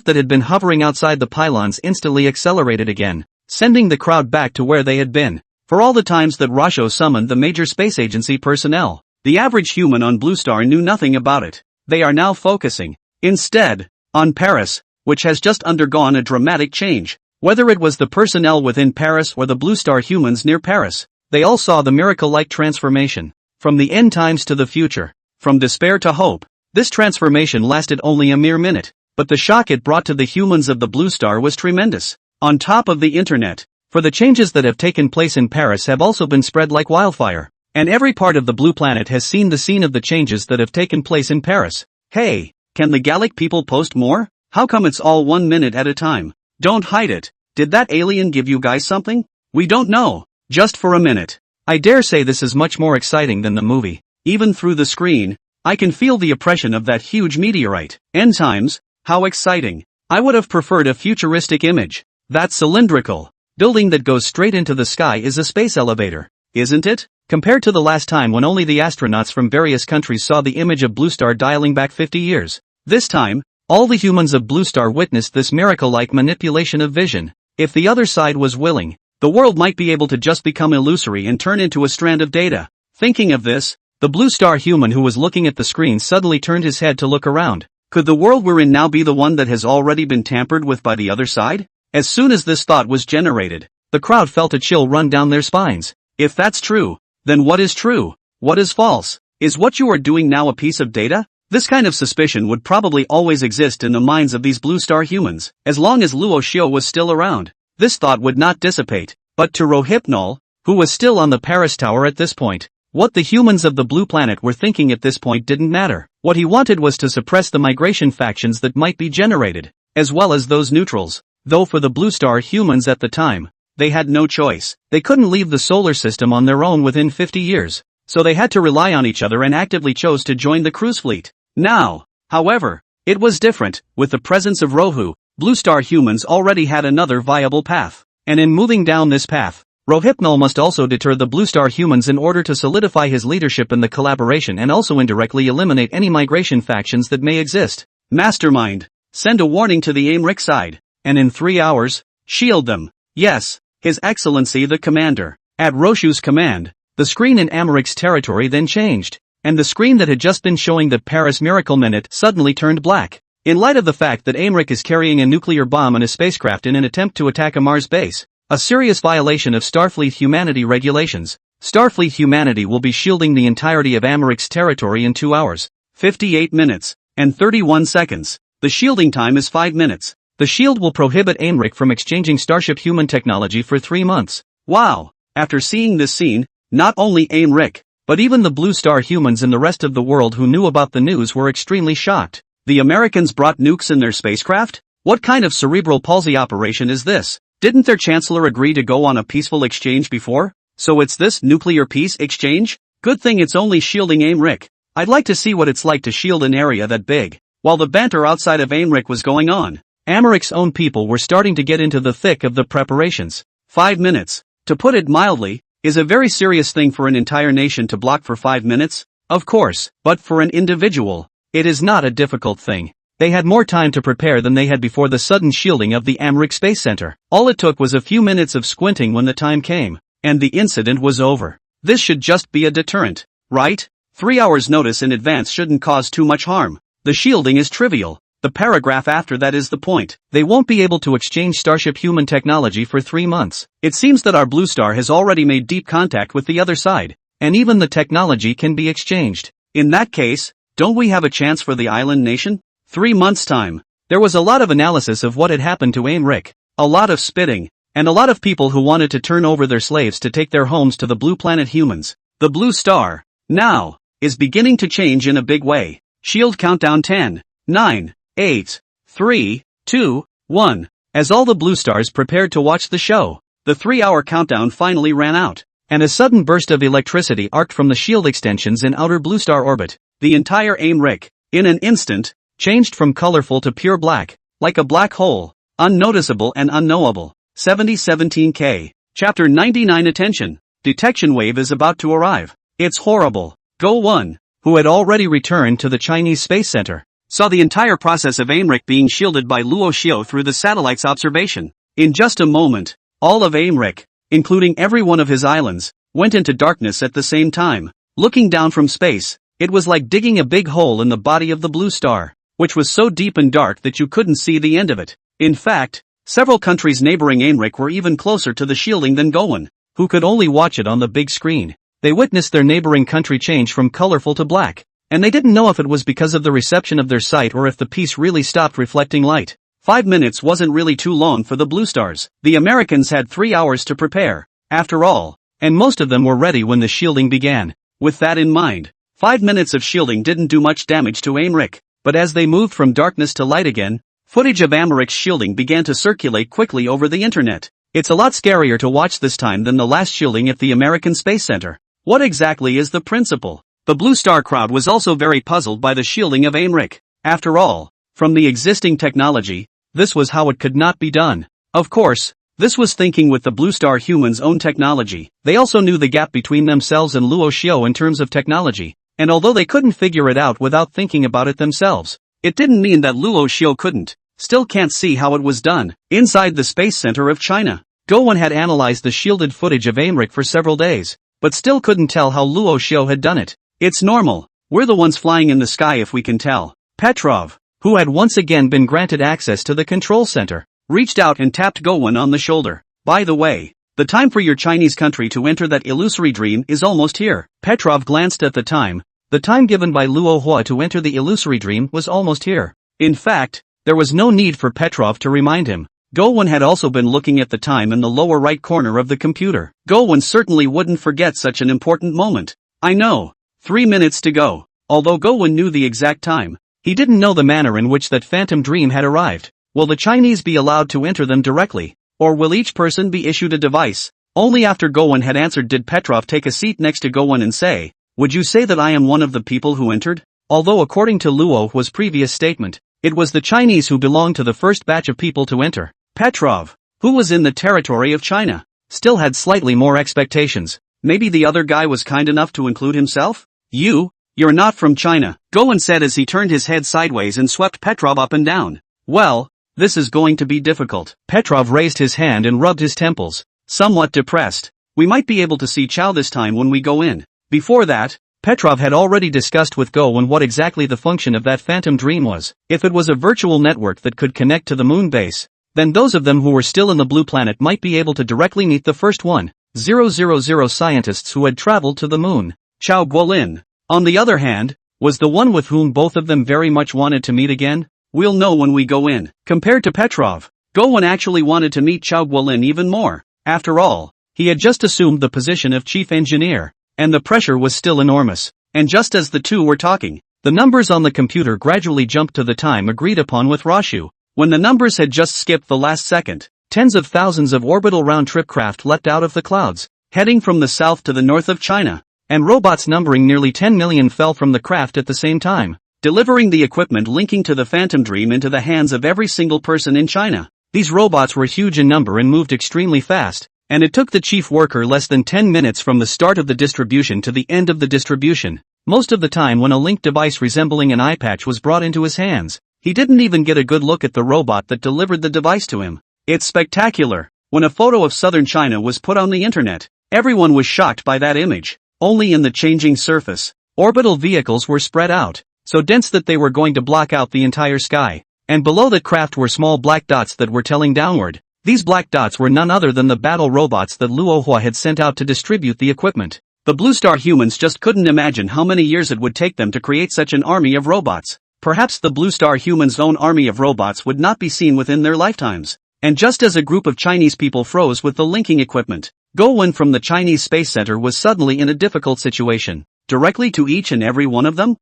that had been hovering outside the pylons instantly accelerated again, sending the crowd back to where they had been. For all the times that Roshu summoned the major space agency personnel, the average human on Blue Star knew nothing about it. They are now focusing, instead, on Paris, which has just undergone a dramatic change. Whether it was the personnel within Paris or the Blue Star humans near Paris, they all saw the miracle-like transformation. From the end times to the future, from despair to hope, this transformation lasted only a mere minute. But the shock it brought to the humans of the Blue Star was tremendous. On top of the internet, for the changes that have taken place in Paris have also been spread like wildfire, and every part of the blue planet has seen the scene of the changes that have taken place in Paris. Hey, can the Gallic people post more? How come it's all 1 minute at a time? Don't hide it. Did that alien give you guys something? We don't know. Just for a minute. I dare say this is much more exciting than the movie. Even through the screen, I can feel the oppression of that huge meteorite. End times? How exciting. I would have preferred a futuristic image. That cylindrical building that goes straight into the sky is a space elevator, isn't it? Compared to the last time when only the astronauts from various countries saw the image of Blue Star dialing back 50 years. This time, all the humans of Blue Star witnessed this miracle-like manipulation of vision. If the other side was willing, the world might be able to just become illusory and turn into a strand of data. Thinking of this, the Blue Star human who was looking at the screen suddenly turned his head to look around. Could the world we're in now be the one that has already been tampered with by the other side? As soon as this thought was generated, the crowd felt a chill run down their spines. If that's true, then what is true? What is false? Is what you are doing now a piece of data? This kind of suspicion would probably always exist in the minds of these Blue Star humans, as long as Luo Xiu was still around. This thought would not dissipate, but to Rohypnol, who was still on the Paris Tower at this point, what the humans of the blue planet were thinking at this point didn't matter. What he wanted was to suppress the migration factions that might be generated, as well as those neutrals. Though for the Blue Star humans at the time, they had no choice. They couldn't leave the solar system on their own within 50 years, so they had to rely on each other and actively chose to join the cruise fleet. Now, however, it was different. With the presence of Rohu, Blue Star humans already had another viable path, and in moving down this path, Rohypnol must also deter the Blue Star humans in order to solidify his leadership in the collaboration and also indirectly eliminate any migration factions that may exist. Mastermind, send a warning to the Aemric side, and in 3 hours, shield them. Yes, His Excellency the Commander. At Roshu's command, the screen in Amaric's territory then changed, and the screen that had just been showing the Paris Miracle Minute suddenly turned black. In light of the fact that Aemric is carrying a nuclear bomb in a spacecraft in an attempt to attack a Mars base, a serious violation of Starfleet humanity regulations, Starfleet humanity will be shielding the entirety of Amaric's territory in 2 hours, 58 minutes, and 31 seconds. The shielding time is 5 minutes. The shield will prohibit Aemric from exchanging Starship human technology for 3 months. Wow! After seeing this scene, not only Aemric, but even the Blue Star humans and the rest of the world who knew about the news were extremely shocked. The Americans brought nukes in their spacecraft? What kind of cerebral palsy operation is this? Didn't their chancellor agree to go on a peaceful exchange before? So it's this nuclear peace exchange? Good thing it's only shielding Aimeric. I'd like to see what it's like to shield an area that big. While the banter outside of Aimeric was going on, Americ's own people were starting to get into the thick of the preparations. 5 minutes, to put it mildly, is a very serious thing for an entire nation to block for 5 minutes, of course, but for an individual, it is not a difficult thing. They had more time to prepare than they had before the sudden shielding of the Aemeric Space Center. All it took was a few minutes of squinting when the time came, and the incident was over. This should just be a deterrent, right? 3 hours notice in advance shouldn't cause too much harm. The shielding is trivial. The paragraph after that is the point. They won't be able to exchange Starship human technology for 3 months. It seems that our Blue Star has already made deep contact with the other side, and even the technology can be exchanged. In that case, don't we have a chance for the island nation? 3 months' time. There was a lot of analysis of what had happened to Aimeric, a lot of spitting, and a lot of people who wanted to turn over their slaves to take their homes to the blue planet humans. The Blue Star, now, is beginning to change in a big way. Shield countdown 10, 9, 8, 3, 2, 1. As all the Blue Stars prepared to watch the show, the 3-hour countdown finally ran out, and a sudden burst of electricity arced from the shield extensions in outer Blue Star orbit. The entire Aimeric, in an instant, changed from colorful to pure black, like a black hole, unnoticeable and unknowable. 7017K. Chapter 99. Attention. Detection wave is about to arrive. It's horrible. Go 1, who had already returned to the Chinese Space Center, saw the entire process of Aimeric being shielded by Luo Xiao through the satellite's observation. In just a moment, all of Aimeric, including every one of his islands, went into darkness at the same time. Looking down from space, it was like digging a big hole in the body of the Blue Star, which was so deep and dark that you couldn't see the end of it. In fact, several countries neighboring Aimeric were even closer to the shielding than Gowan, who could only watch it on the big screen. They witnessed their neighboring country change from colorful to black, and they didn't know if it was because of the reception of their sight or if the piece really stopped reflecting light. 5 minutes wasn't really too long for the Blue Stars. The Americans had 3 hours to prepare, after all, and most of them were ready when the shielding began. With that in mind, 5 minutes of shielding didn't do much damage to Aimeric, but as they moved from darkness to light again, footage of Americ's shielding began to circulate quickly over the internet. It's a lot scarier to watch this time than the last shielding at the American Space Center. What exactly is the principle? The Blue Star crowd was also very puzzled by the shielding of Aimeric. After all, from the existing technology, this was how it could not be done. Of course, this was thinking with the Blue Star humans' own technology. They also knew the gap between themselves and Luo Xiao in terms of technology, and although they couldn't figure it out without thinking about it themselves, it didn't mean that Luo Xiao couldn't. Still can't see how it was done. Inside the Space Center of China, Gowan had analyzed the shielded footage of Aimeric for several days, but still couldn't tell how Luo Xiao had done it. It's normal. We're the ones flying in the sky if we can tell. Petrov, who had once again been granted access to the control center, reached out and tapped Gowan on the shoulder. By the way, the time for your Chinese country to enter that illusory dream is almost here. Petrov glanced at the time. The time given by Luo Hua to enter the illusory dream was almost here. In fact, there was no need for Petrov to remind him. Gowan had also been looking at the time in the lower right corner of the computer. Gowan certainly wouldn't forget such an important moment. I know. 3 minutes to go. Although Gowan knew the exact time, he didn't know the manner in which that phantom dream had arrived. Will the Chinese be allowed to enter them directly, or will each person be issued a device? Only after Gowan had answered did Petrov take a seat next to Gowan and say, "Would you say that I am one of the people who entered?" Although according to Luo Hua's previous statement, it was the Chinese who belonged to the first batch of people to enter. Petrov, who was in the territory of China, still had slightly more expectations. Maybe the other guy was kind enough to include himself? You're not from China, Gowan said as he turned his head sideways and swept Petrov up and down. Well, this is going to be difficult. Petrov raised his hand and rubbed his temples, somewhat depressed. We might be able to see Chow this time when we go in. Before that, Petrov had already discussed with Gowan what exactly the function of that phantom dream was. If it was a virtual network that could connect to the moon base, then those of them who were still in the blue planet might be able to directly meet the first 1,000 scientists who had traveled to the moon. Chao Guolin, on the other hand, was the one with whom both of them very much wanted to meet again. We'll know when we go in. Compared to Petrov, Gowan actually wanted to meet Chao Guolin even more. After all, he had just assumed the position of chief engineer, and the pressure was still enormous. And just as the two were talking, the numbers on the computer gradually jumped to the time agreed upon with Rashu. When the numbers had just skipped the last second, tens of thousands of orbital round-trip craft leapt out of the clouds, heading from the south to the north of China, and robots numbering nearly 10 million fell from the craft at the same time, delivering the equipment linking to the Phantom Dream into the hands of every single person in China. These robots were huge in number and moved extremely fast, and it took the chief worker less than 10 minutes from the start of the distribution to the end of the distribution. Most of the time when a linked device resembling an eye patch was brought into his hands, he didn't even get a good look at the robot that delivered the device to him. It's spectacular. When a photo of southern China was put on the internet, everyone was shocked by that image. Only in the changing surface, orbital vehicles were spread out, so dense that they were going to block out the entire sky, and below the craft were small black dots that were telling downward. These black dots were none other than the battle robots that Luohua had sent out to distribute the equipment. The Blue Star humans just couldn't imagine how many years it would take them to create such an army of robots. Perhaps the Blue Star humans' own army of robots would not be seen within their lifetimes. And just as a group of Chinese people froze with the linking equipment, Gowon from the Chinese Space Center was suddenly in a difficult situation. Directly to each and every one of them?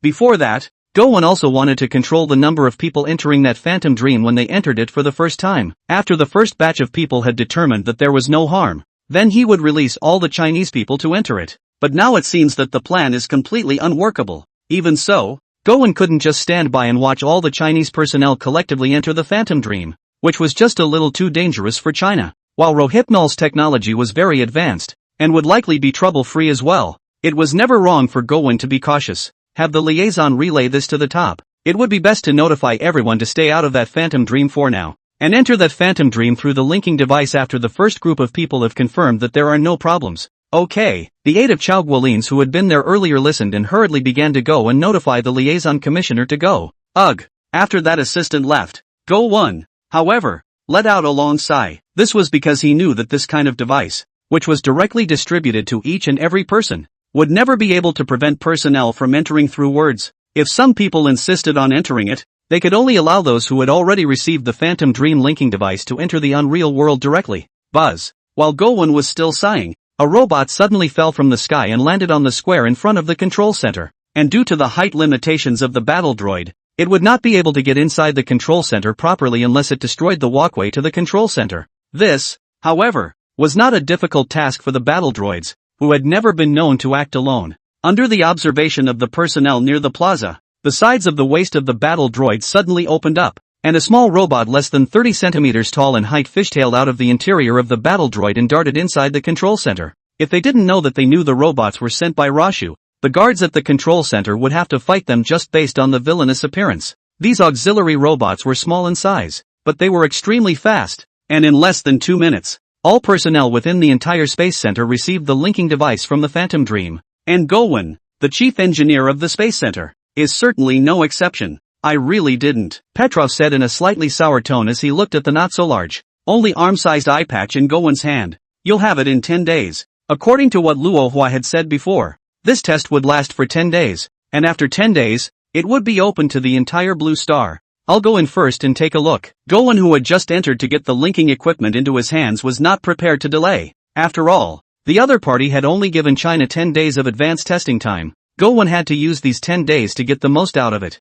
Before that, Gowon also wanted to control the number of people entering that Phantom Dream when they entered it for the first time. After the first batch of people had determined that there was no harm, then he would release all the Chinese people to enter it. But now it seems that the plan is completely unworkable. Even so, Gowon couldn't just stand by and watch all the Chinese personnel collectively enter the Phantom Dream, which was just a little too dangerous for China. While Rohypnol's technology was very advanced, and would likely be trouble-free as well, it was never wrong for Gowon to be cautious. Have the liaison relay this to the top. It would be best to notify everyone to stay out of that Phantom Dream for now, and enter that Phantom Dream through the linking device after the first group of people have confirmed that there are no problems. Okay. The 8 of Chao Guolins who had been there earlier listened and hurriedly began to go and notify the liaison commissioner to go. Ugh. After that assistant left, Gowon, however, let out a long sigh. This was because he knew that this kind of device, which was directly distributed to each and every person, would never be able to prevent personnel from entering through words. If some people insisted on entering it, they could only allow those who had already received the Phantom Dream linking device to enter the unreal world directly. Buzz. While Gowon was still sighing, a robot suddenly fell from the sky and landed on the square in front of the control center, and due to the height limitations of the battle droid, it would not be able to get inside the control center properly unless it destroyed the walkway to the control center. This, however, was not a difficult task for the battle droids, who had never been known to act alone. Under the observation of the personnel near the plaza, the sides of the waist of the battle droid suddenly opened up, and a small robot less than 30 centimeters tall in height fishtailed out of the interior of the battle droid and darted inside the control center. If they didn't know that they knew the robots were sent by Rashu, the guards at the control center would have to fight them just based on the villainous appearance. These auxiliary robots were small in size, but they were extremely fast, and in less than 2 minutes, all personnel within the entire Space Center received the linking device from the Phantom Dream. And Gowon, the chief engineer of the Space Center, is certainly no exception. I really didn't, Petrov said in a slightly sour tone as he looked at the not-so-large, only arm-sized eye patch in Gowon's hand. You'll have it in 10 days. According to what Luohua had said before, this test would last for 10 days, and after 10 days, it would be open to the entire Blue Star. I'll go in first and take a look. Gowon, who had just entered to get the linking equipment into his hands, was not prepared to delay. After all, the other party had only given China 10 days of advanced testing time. Gowon had to use these 10 days to get the most out of it.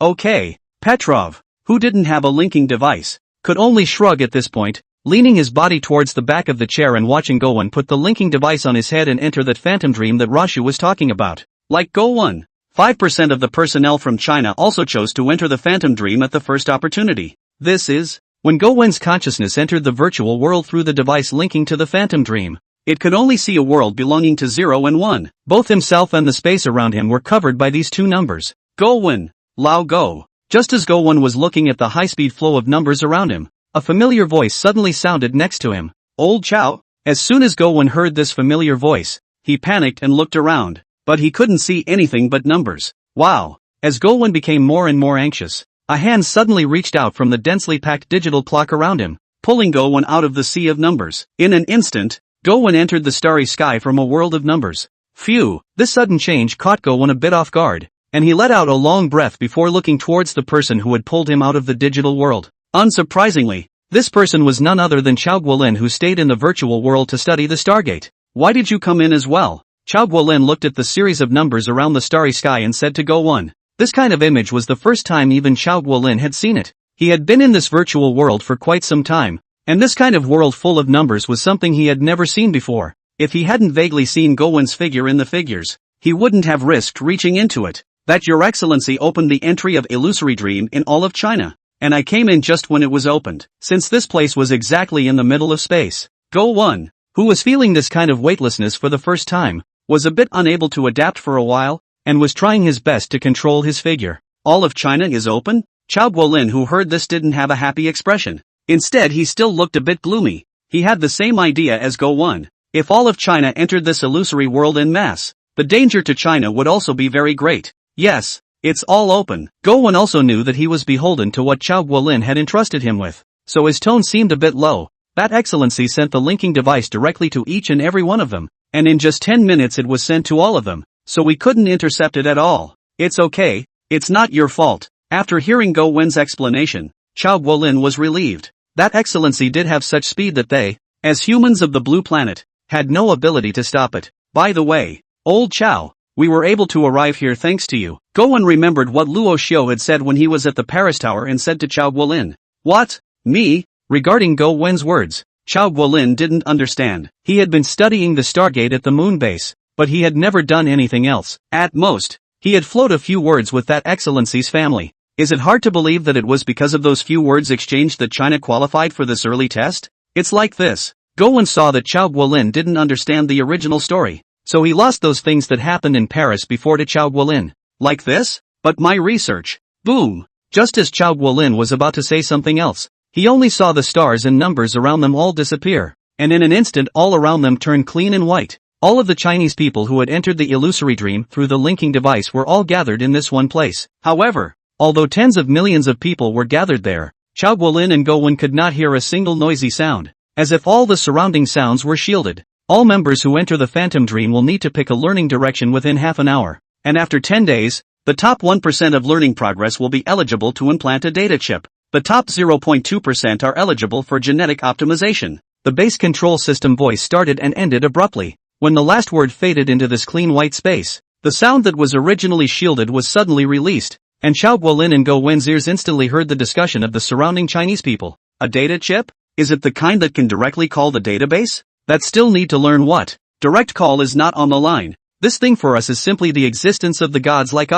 Okay. Petrov, who didn't have a linking device, could only shrug at this point, leaning his body towards the back of the chair and watching Gowon put the linking device on his head and enter that Phantom Dream that Rashu was talking about. Like Gowon, 5% of the personnel from China also chose to enter the Phantom Dream at the first opportunity. This is, when Gowon's consciousness entered the virtual world through the device linking to the Phantom Dream, it could only see a world belonging to 0 and 1. Both himself and the space around him were covered by these two numbers. Gowon, Lao Go. Just as Gowon was looking at the high-speed flow of numbers around him, a familiar voice suddenly sounded next to him. Old Chow. As soon as Gowon heard this familiar voice, he panicked and looked around. But he couldn't see anything but numbers. Wow. As Gowon became more and more anxious, a hand suddenly reached out from the densely packed digital clock around him, pulling Gowon out of the sea of numbers. In an instant, Gowon entered the starry sky from a world of numbers. Phew, this sudden change caught Gowon a bit off guard, and he let out a long breath before looking towards the person who had pulled him out of the digital world. Unsurprisingly, this person was none other than Chao Guolin, who stayed in the virtual world to study the Stargate. Why did you come in as well? Chao Guolin looked at the series of numbers around the starry sky and said to Gowon. This kind of image was the first time even Chao Guolin had seen it. He had been in this virtual world for quite some time, and this kind of world full of numbers was something he had never seen before. If he hadn't vaguely seen Gowon's figure in the figures, he wouldn't have risked reaching into it. That Your Excellency opened the entry of Illusory Dream in all of China, and I came in just when it was opened, since this place was exactly in the middle of space. Gowon, who was feeling this kind of weightlessness for the first time, was a bit unable to adapt for a while, and was trying his best to control his figure. All of China is open? Chao Guolin, who heard this, didn't have a happy expression. Instead, he still looked a bit gloomy. He had the same idea as Gowon. If all of China entered this illusory world en masse, the danger to China would also be very great. Yes, it's all open. Gowon also knew that he was beholden to what Chao Guolin had entrusted him with, so his tone seemed a bit low. That Excellency sent the linking device directly to each and every one of them, and in just 10 minutes it was sent to all of them, so we couldn't intercept it at all. It's okay, it's not your fault. After hearing Gowon's explanation, Chao Guolin was relieved. That Excellency did have such speed that they, as humans of the Blue Planet, had no ability to stop it. By the way, old Chao, we were able to arrive here thanks to you. Gowon remembered what Luo Xiu had said when he was at the Paris Tower and said to Chao Guolin, "What? Me?" Regarding Gowon's words, Chao Guolin didn't understand. He had been studying the Stargate at the moon base, but he had never done anything else. At most, he had flowed a few words with that Excellency's family. Is it hard to believe that it was because of those few words exchanged that China qualified for this early test? It's like this. Gowon saw that Chao Guolin didn't understand the original story, so he lost those things that happened in Paris before to Chao Guolin. Like this? But my research. Boom! Just as Chao Guolin was about to say something else, he only saw the stars and numbers around them all disappear, and in an instant all around them turned clean and white. All of the Chinese people who had entered the illusory dream through the linking device were all gathered in this one place. However, although tens of millions of people were gathered there, Chao Guolin and Gowon could not hear a single noisy sound, as if all the surrounding sounds were shielded. All members who enter the Phantom Dream will need to pick a learning direction within half an hour, and after 10 days, the top 1% of learning progress will be eligible to implant a data chip. The top 0.2% are eligible for genetic optimization. The base control system voice started and ended abruptly. When the last word faded into this clean white space, the sound that was originally shielded was suddenly released, and Chao Guolin and Gowon's ears instantly heard the discussion of the surrounding Chinese people. A data chip? Is it the kind that can directly call the database? That still need to learn what? Direct call is not on the line. This thing for us is simply the existence of the gods like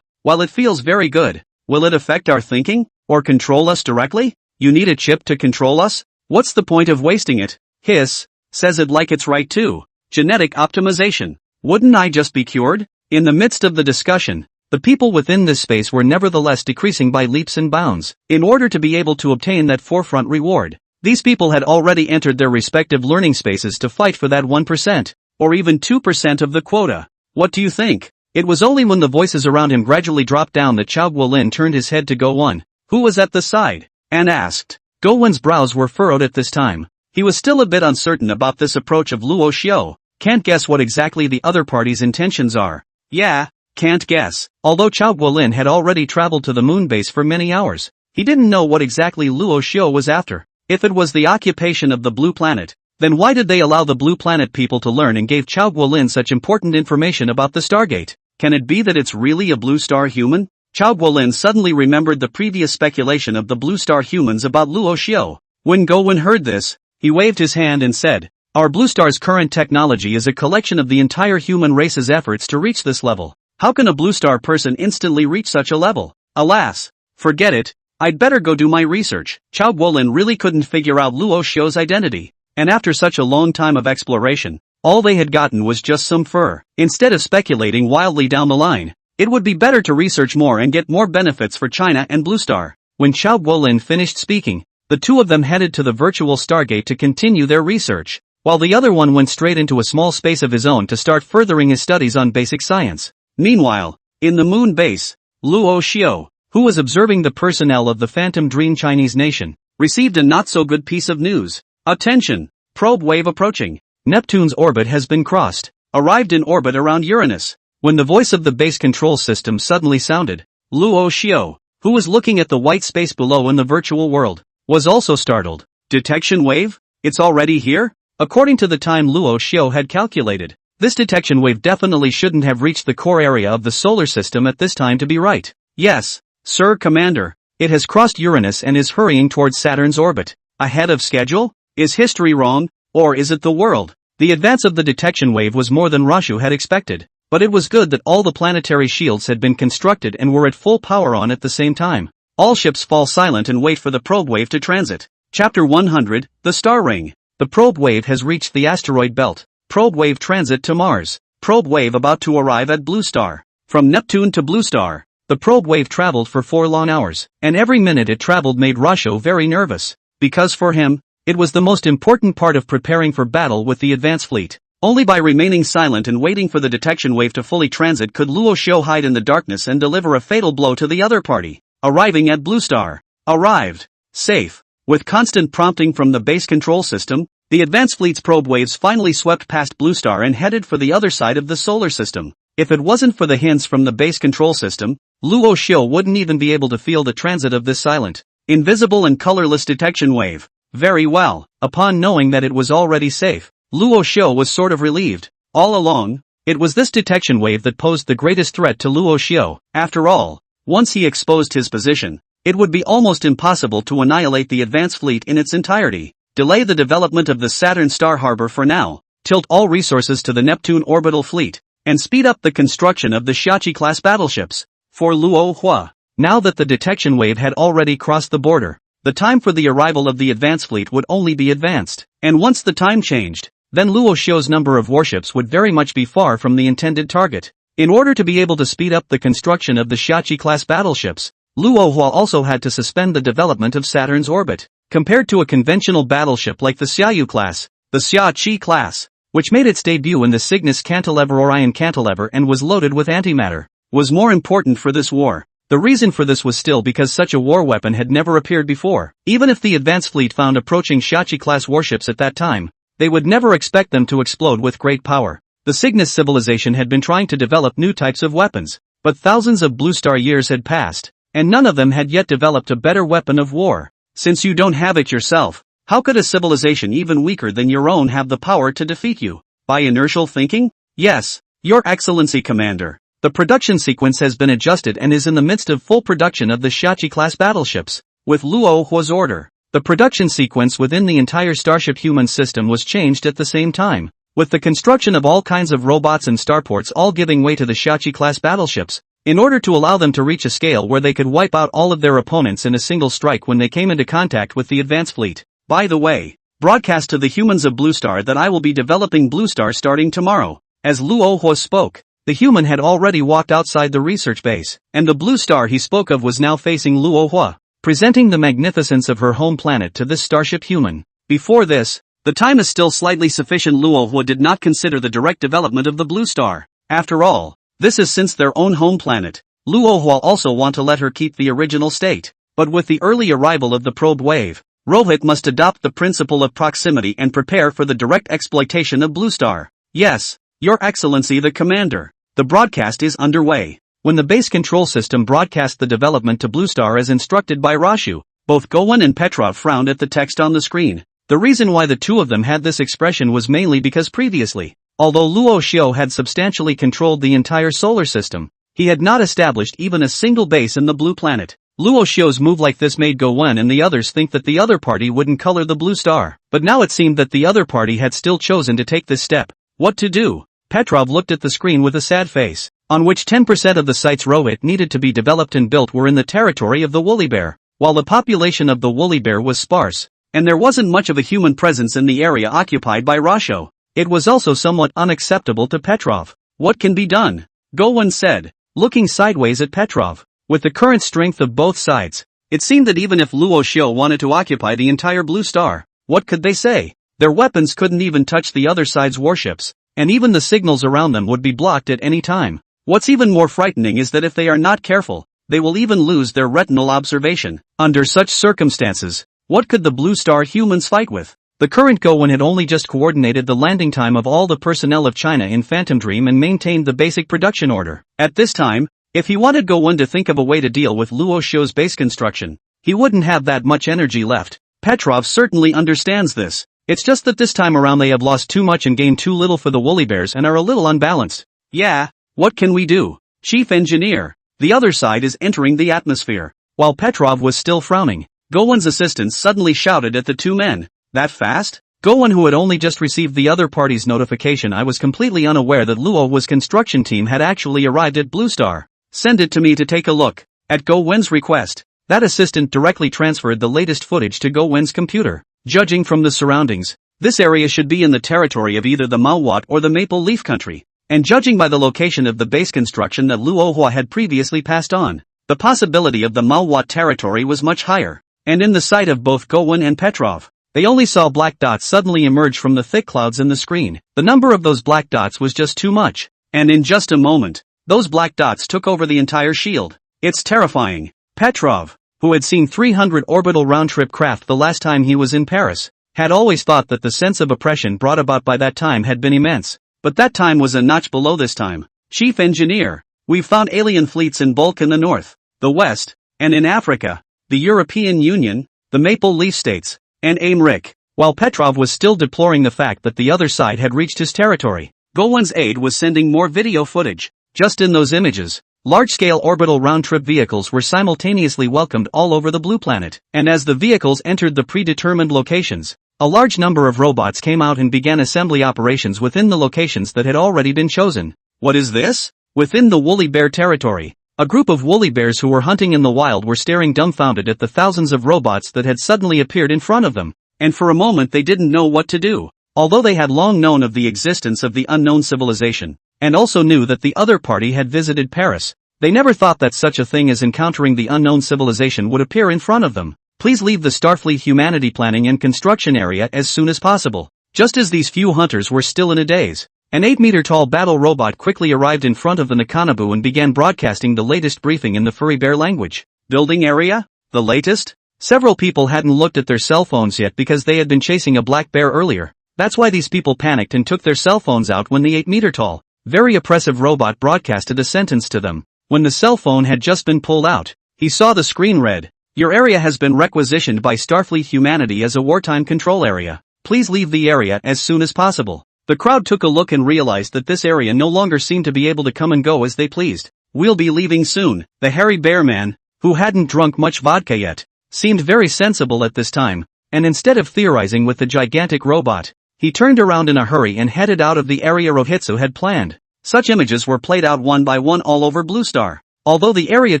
while it feels very good, will it affect our thinking? Or control us directly? You need a chip to control us? What's the point of wasting it? Hiss, says it like it's right too. Genetic optimization. Wouldn't I just be cured? In the midst of the discussion, the people within this space were nevertheless decreasing by leaps and bounds, in order to be able to obtain that forefront reward. These people had already entered their respective learning spaces to fight for that 1%, or even 2% of the quota. What do you think? It was only when the voices around him gradually dropped down that Chao Guolin turned his head to Gowon, who was at the side, and asked. Gowon's brows were furrowed at this time. He was still a bit uncertain about this approach of Luo Xiu. Can't guess what exactly the other party's intentions are. Yeah, can't guess. Although Chao Guolin had already traveled to the moon base for many hours, he didn't know what exactly Luo Xiu was after. If it was the occupation of the Blue Planet, then why did they allow the Blue Planet people to learn and gave Chao Guolin such important information about the Stargate? Can it be that it's really a Blue Star human? Chao Guolin suddenly remembered the previous speculation of the Blue Star humans about Luo Xiu. When Gowon heard this, he waved his hand and said, "Our Blue Star's current technology is a collection of the entire human race's efforts to reach this level. How can a Blue Star person instantly reach such a level? Alas, forget it, I'd better go do my research." Chao Guolin really couldn't figure out Luo Xiu's identity, and after such a long time of exploration, all they had gotten was just some fur. Instead of speculating wildly down the line, it would be better to research more and get more benefits for China and Blue Star. When Chao Guolin finished speaking, the two of them headed to the virtual Stargate to continue their research, while the other one went straight into a small space of his own to start furthering his studies on basic science. Meanwhile, in the moon base, Luo Xiu, who was observing the personnel of the Phantom Dream Chinese nation, received a not-so-good piece of news. Attention! Probe wave approaching. Neptune's orbit has been crossed. Arrived in orbit around Uranus. When the voice of the base control system suddenly sounded, Luo Xiu, who was looking at the white space below in the virtual world, was also startled. Detection wave? It's already here? According to the time Luo Xiu had calculated, this detection wave definitely shouldn't have reached the core area of the solar system at this time to be right. Yes, Sir Commander, It has crossed Uranus and is hurrying towards Saturn's orbit. Ahead of schedule? Is history wrong? Or is it the world? The advance of the detection wave was more than Rashu had expected, but it was good that all the planetary shields had been constructed and were at full power on at the same time. All ships fall silent and wait for the probe wave to transit. Chapter 100, The Star Ring. The probe wave has reached the asteroid belt. Probe wave transit to Mars. Probe wave about to arrive at Blue Star. From Neptune to Blue Star, the probe wave traveled for 4 long hours, and every minute it traveled made Rashu very nervous. Because for him, it was the most important part of preparing for battle with the advance fleet. Only by remaining silent and waiting for the detection wave to fully transit could Luo Xiu hide in the darkness and deliver a fatal blow to the other party. Arriving at Blue Star. Arrived. Safe. With constant prompting from the base control system, the advance fleet's probe waves finally swept past Blue Star and headed for the other side of the solar system. If it wasn't for the hints from the base control system, Luo Xiu wouldn't even be able to feel the transit of this silent, invisible and colorless detection wave. Very well. Upon knowing that it was already safe, Luo Xiu was sort of relieved. All along, it was this detection wave that posed the greatest threat to Luo Xiu. After all, once he exposed his position, it would be almost impossible to annihilate the advance fleet in its entirety. Delay the development of the Saturn Star Harbor for now, tilt all resources to the Neptune orbital fleet, and speed up the construction of the Xiachi-class battleships. For Luo Hua, now that the detection wave had already crossed the border, the time for the arrival of the advance fleet would only be advanced, and once the time changed, then Luo Xiu's number of warships would very much be far from the intended target. In order to be able to speed up the construction of the Xiachi-class battleships, Luo Hua also had to suspend the development of Saturn's orbit. Compared to a conventional battleship like the Xiaoyu class, the Xiachi class, which made its debut in the Cygnus cantilever Orion cantilever and was loaded with antimatter, was more important for this war. The reason for this was still because such a war weapon had never appeared before. Even if the advance fleet found approaching Xiachi-class warships at that time, they would never expect them to explode with great power. The Cygnus civilization had been trying to develop new types of weapons, but thousands of Blue Star years had passed, and none of them had yet developed a better weapon of war. Since you don't have it yourself, how could a civilization even weaker than your own have the power to defeat you? By inertial thinking? Yes, Your Excellency Commander. The production sequence has been adjusted and is in the midst of full production of the Xiachi-class battleships. With Luo Hua's order, the production sequence within the entire Starship human system was changed at the same time, with the construction of all kinds of robots and starports all giving way to the Xiachi-class battleships, in order to allow them to reach a scale where they could wipe out all of their opponents in a single strike when they came into contact with the advance fleet. By the way, broadcast to the humans of Blue Star that I will be developing Blue Star starting tomorrow. As Luo Hua spoke, the human had already walked outside the research base, and the Blue Star he spoke of was now facing Luo Hua, presenting the magnificence of her home planet to this starship human. Before this, the time is still slightly sufficient. Luo Hua did not consider the direct development of the Blue Star. After all, this is since their own home planet. Luo Hua also want to let her keep the original state. But with the early arrival of the probe wave, Rohit must adopt the principle of proximity and prepare for the direct exploitation of Blue Star. Yes, Your Excellency the Commander. The broadcast is underway. When the base control system broadcast the development to Blue Star as instructed by Rashu, both Gowan and Petrov frowned at the text on the screen. The reason why the two of them had this expression was mainly because previously, although Luo Xiu had substantially controlled the entire solar system, he had not established even a single base in the blue planet. Luo Xiu's move like this made Gowen and the others think that the other party wouldn't color the Blue Star. But now it seemed that the other party had still chosen to take this step. What to do? Petrov looked at the screen with a sad face, on which 10% of the sites Rohit needed to be developed and built were in the territory of the woolly bear, while the population of the woolly bear was sparse, and there wasn't much of a human presence in the area occupied by Rasho. It was also somewhat unacceptable to Petrov. What can be done? Gowen said, looking sideways at Petrov. With the current strength of both sides, it seemed that even if Luo Xiu wanted to occupy the entire Blue Star, what could they say? Their weapons couldn't even touch the other side's warships, and even the signals around them would be blocked at any time. What's even more frightening is that if they are not careful, they will even lose their retinal observation. Under such circumstances, what could the Blue Star humans fight with? The current Gowen had only just coordinated the landing time of all the personnel of China in Phantom Dream and maintained the basic production order. At this time, if he wanted Gowen to think of a way to deal with Luo Xiu's base construction, he wouldn't have that much energy left. Petrov certainly understands this. It's just that this time around they have lost too much and gained too little for the woolly bears and are a little unbalanced. Yeah, what can we do? Chief Engineer, the other side is entering the atmosphere. While Petrov was still frowning, Gowon's assistant suddenly shouted at the two men, "That fast?" Gowon, who had only just received the other party's notification, I was completely unaware that Luo's construction team had actually arrived at Blue Star. "Send it to me to take a look." At Gowon's request, that assistant directly transferred the latest footage to Gowon's computer. Judging from the surroundings, this area should be in the territory of either the Manhwa or the Maple Leaf Country. And judging by the location of the base construction that Luohua had previously passed on, the possibility of the Manhwa territory was much higher. And in the sight of both Gowon and Petrov, they only saw black dots suddenly emerge from the thick clouds in the screen. The number of those black dots was just too much. And in just a moment, those black dots took over the entire shield. It's terrifying. Petrov, who had seen 300 orbital round-trip craft the last time he was in Paris, had always thought that the sense of oppression brought about by that time had been immense. But that time was a notch below this time. Chief Engineer, we've found alien fleets in bulk in the north, the west, and in Africa, the European Union, the Maple Leaf States, and Americ. While Petrov was still deploring the fact that the other side had reached his territory, Gowon's aide was sending more video footage. Just in those images, large-scale orbital round-trip vehicles were simultaneously welcomed all over the blue planet. And as the vehicles entered the predetermined locations, a large number of robots came out and began assembly operations within the locations that had already been chosen. What is this? Within the woolly bear territory, a group of woolly bears who were hunting in the wild were staring dumbfounded at the thousands of robots that had suddenly appeared in front of them, and for a moment they didn't know what to do. Although they had long known of the existence of the unknown civilization, and also knew that the other party had visited Paris, they never thought that such a thing as encountering the unknown civilization would appear in front of them. Please leave the Starfleet humanity planning and construction area as soon as possible. Just as these few hunters were still in a daze, an 8-meter-tall battle robot quickly arrived in front of the Nakanabu and began broadcasting the latest briefing in the furry bear language. Building area? The latest? Several people hadn't looked at their cell phones yet because they had been chasing a black bear earlier. That's why these people panicked and took their cell phones out when the 8-meter-tall, very oppressive robot broadcasted a sentence to them. When the cell phone had just been pulled out, he saw the screen read, "Your area has been requisitioned by Starfleet Humanity as a wartime control area. Please leave the area as soon as possible." The crowd took a look and realized that this area no longer seemed to be able to come and go as they pleased. "We'll be leaving soon." The hairy bear man, who hadn't drunk much vodka yet, seemed very sensible at this time, and instead of theorizing with the gigantic robot, he turned around in a hurry and headed out of the area Rohitsu had planned. Such images were played out one by one all over Blue Star. Although the area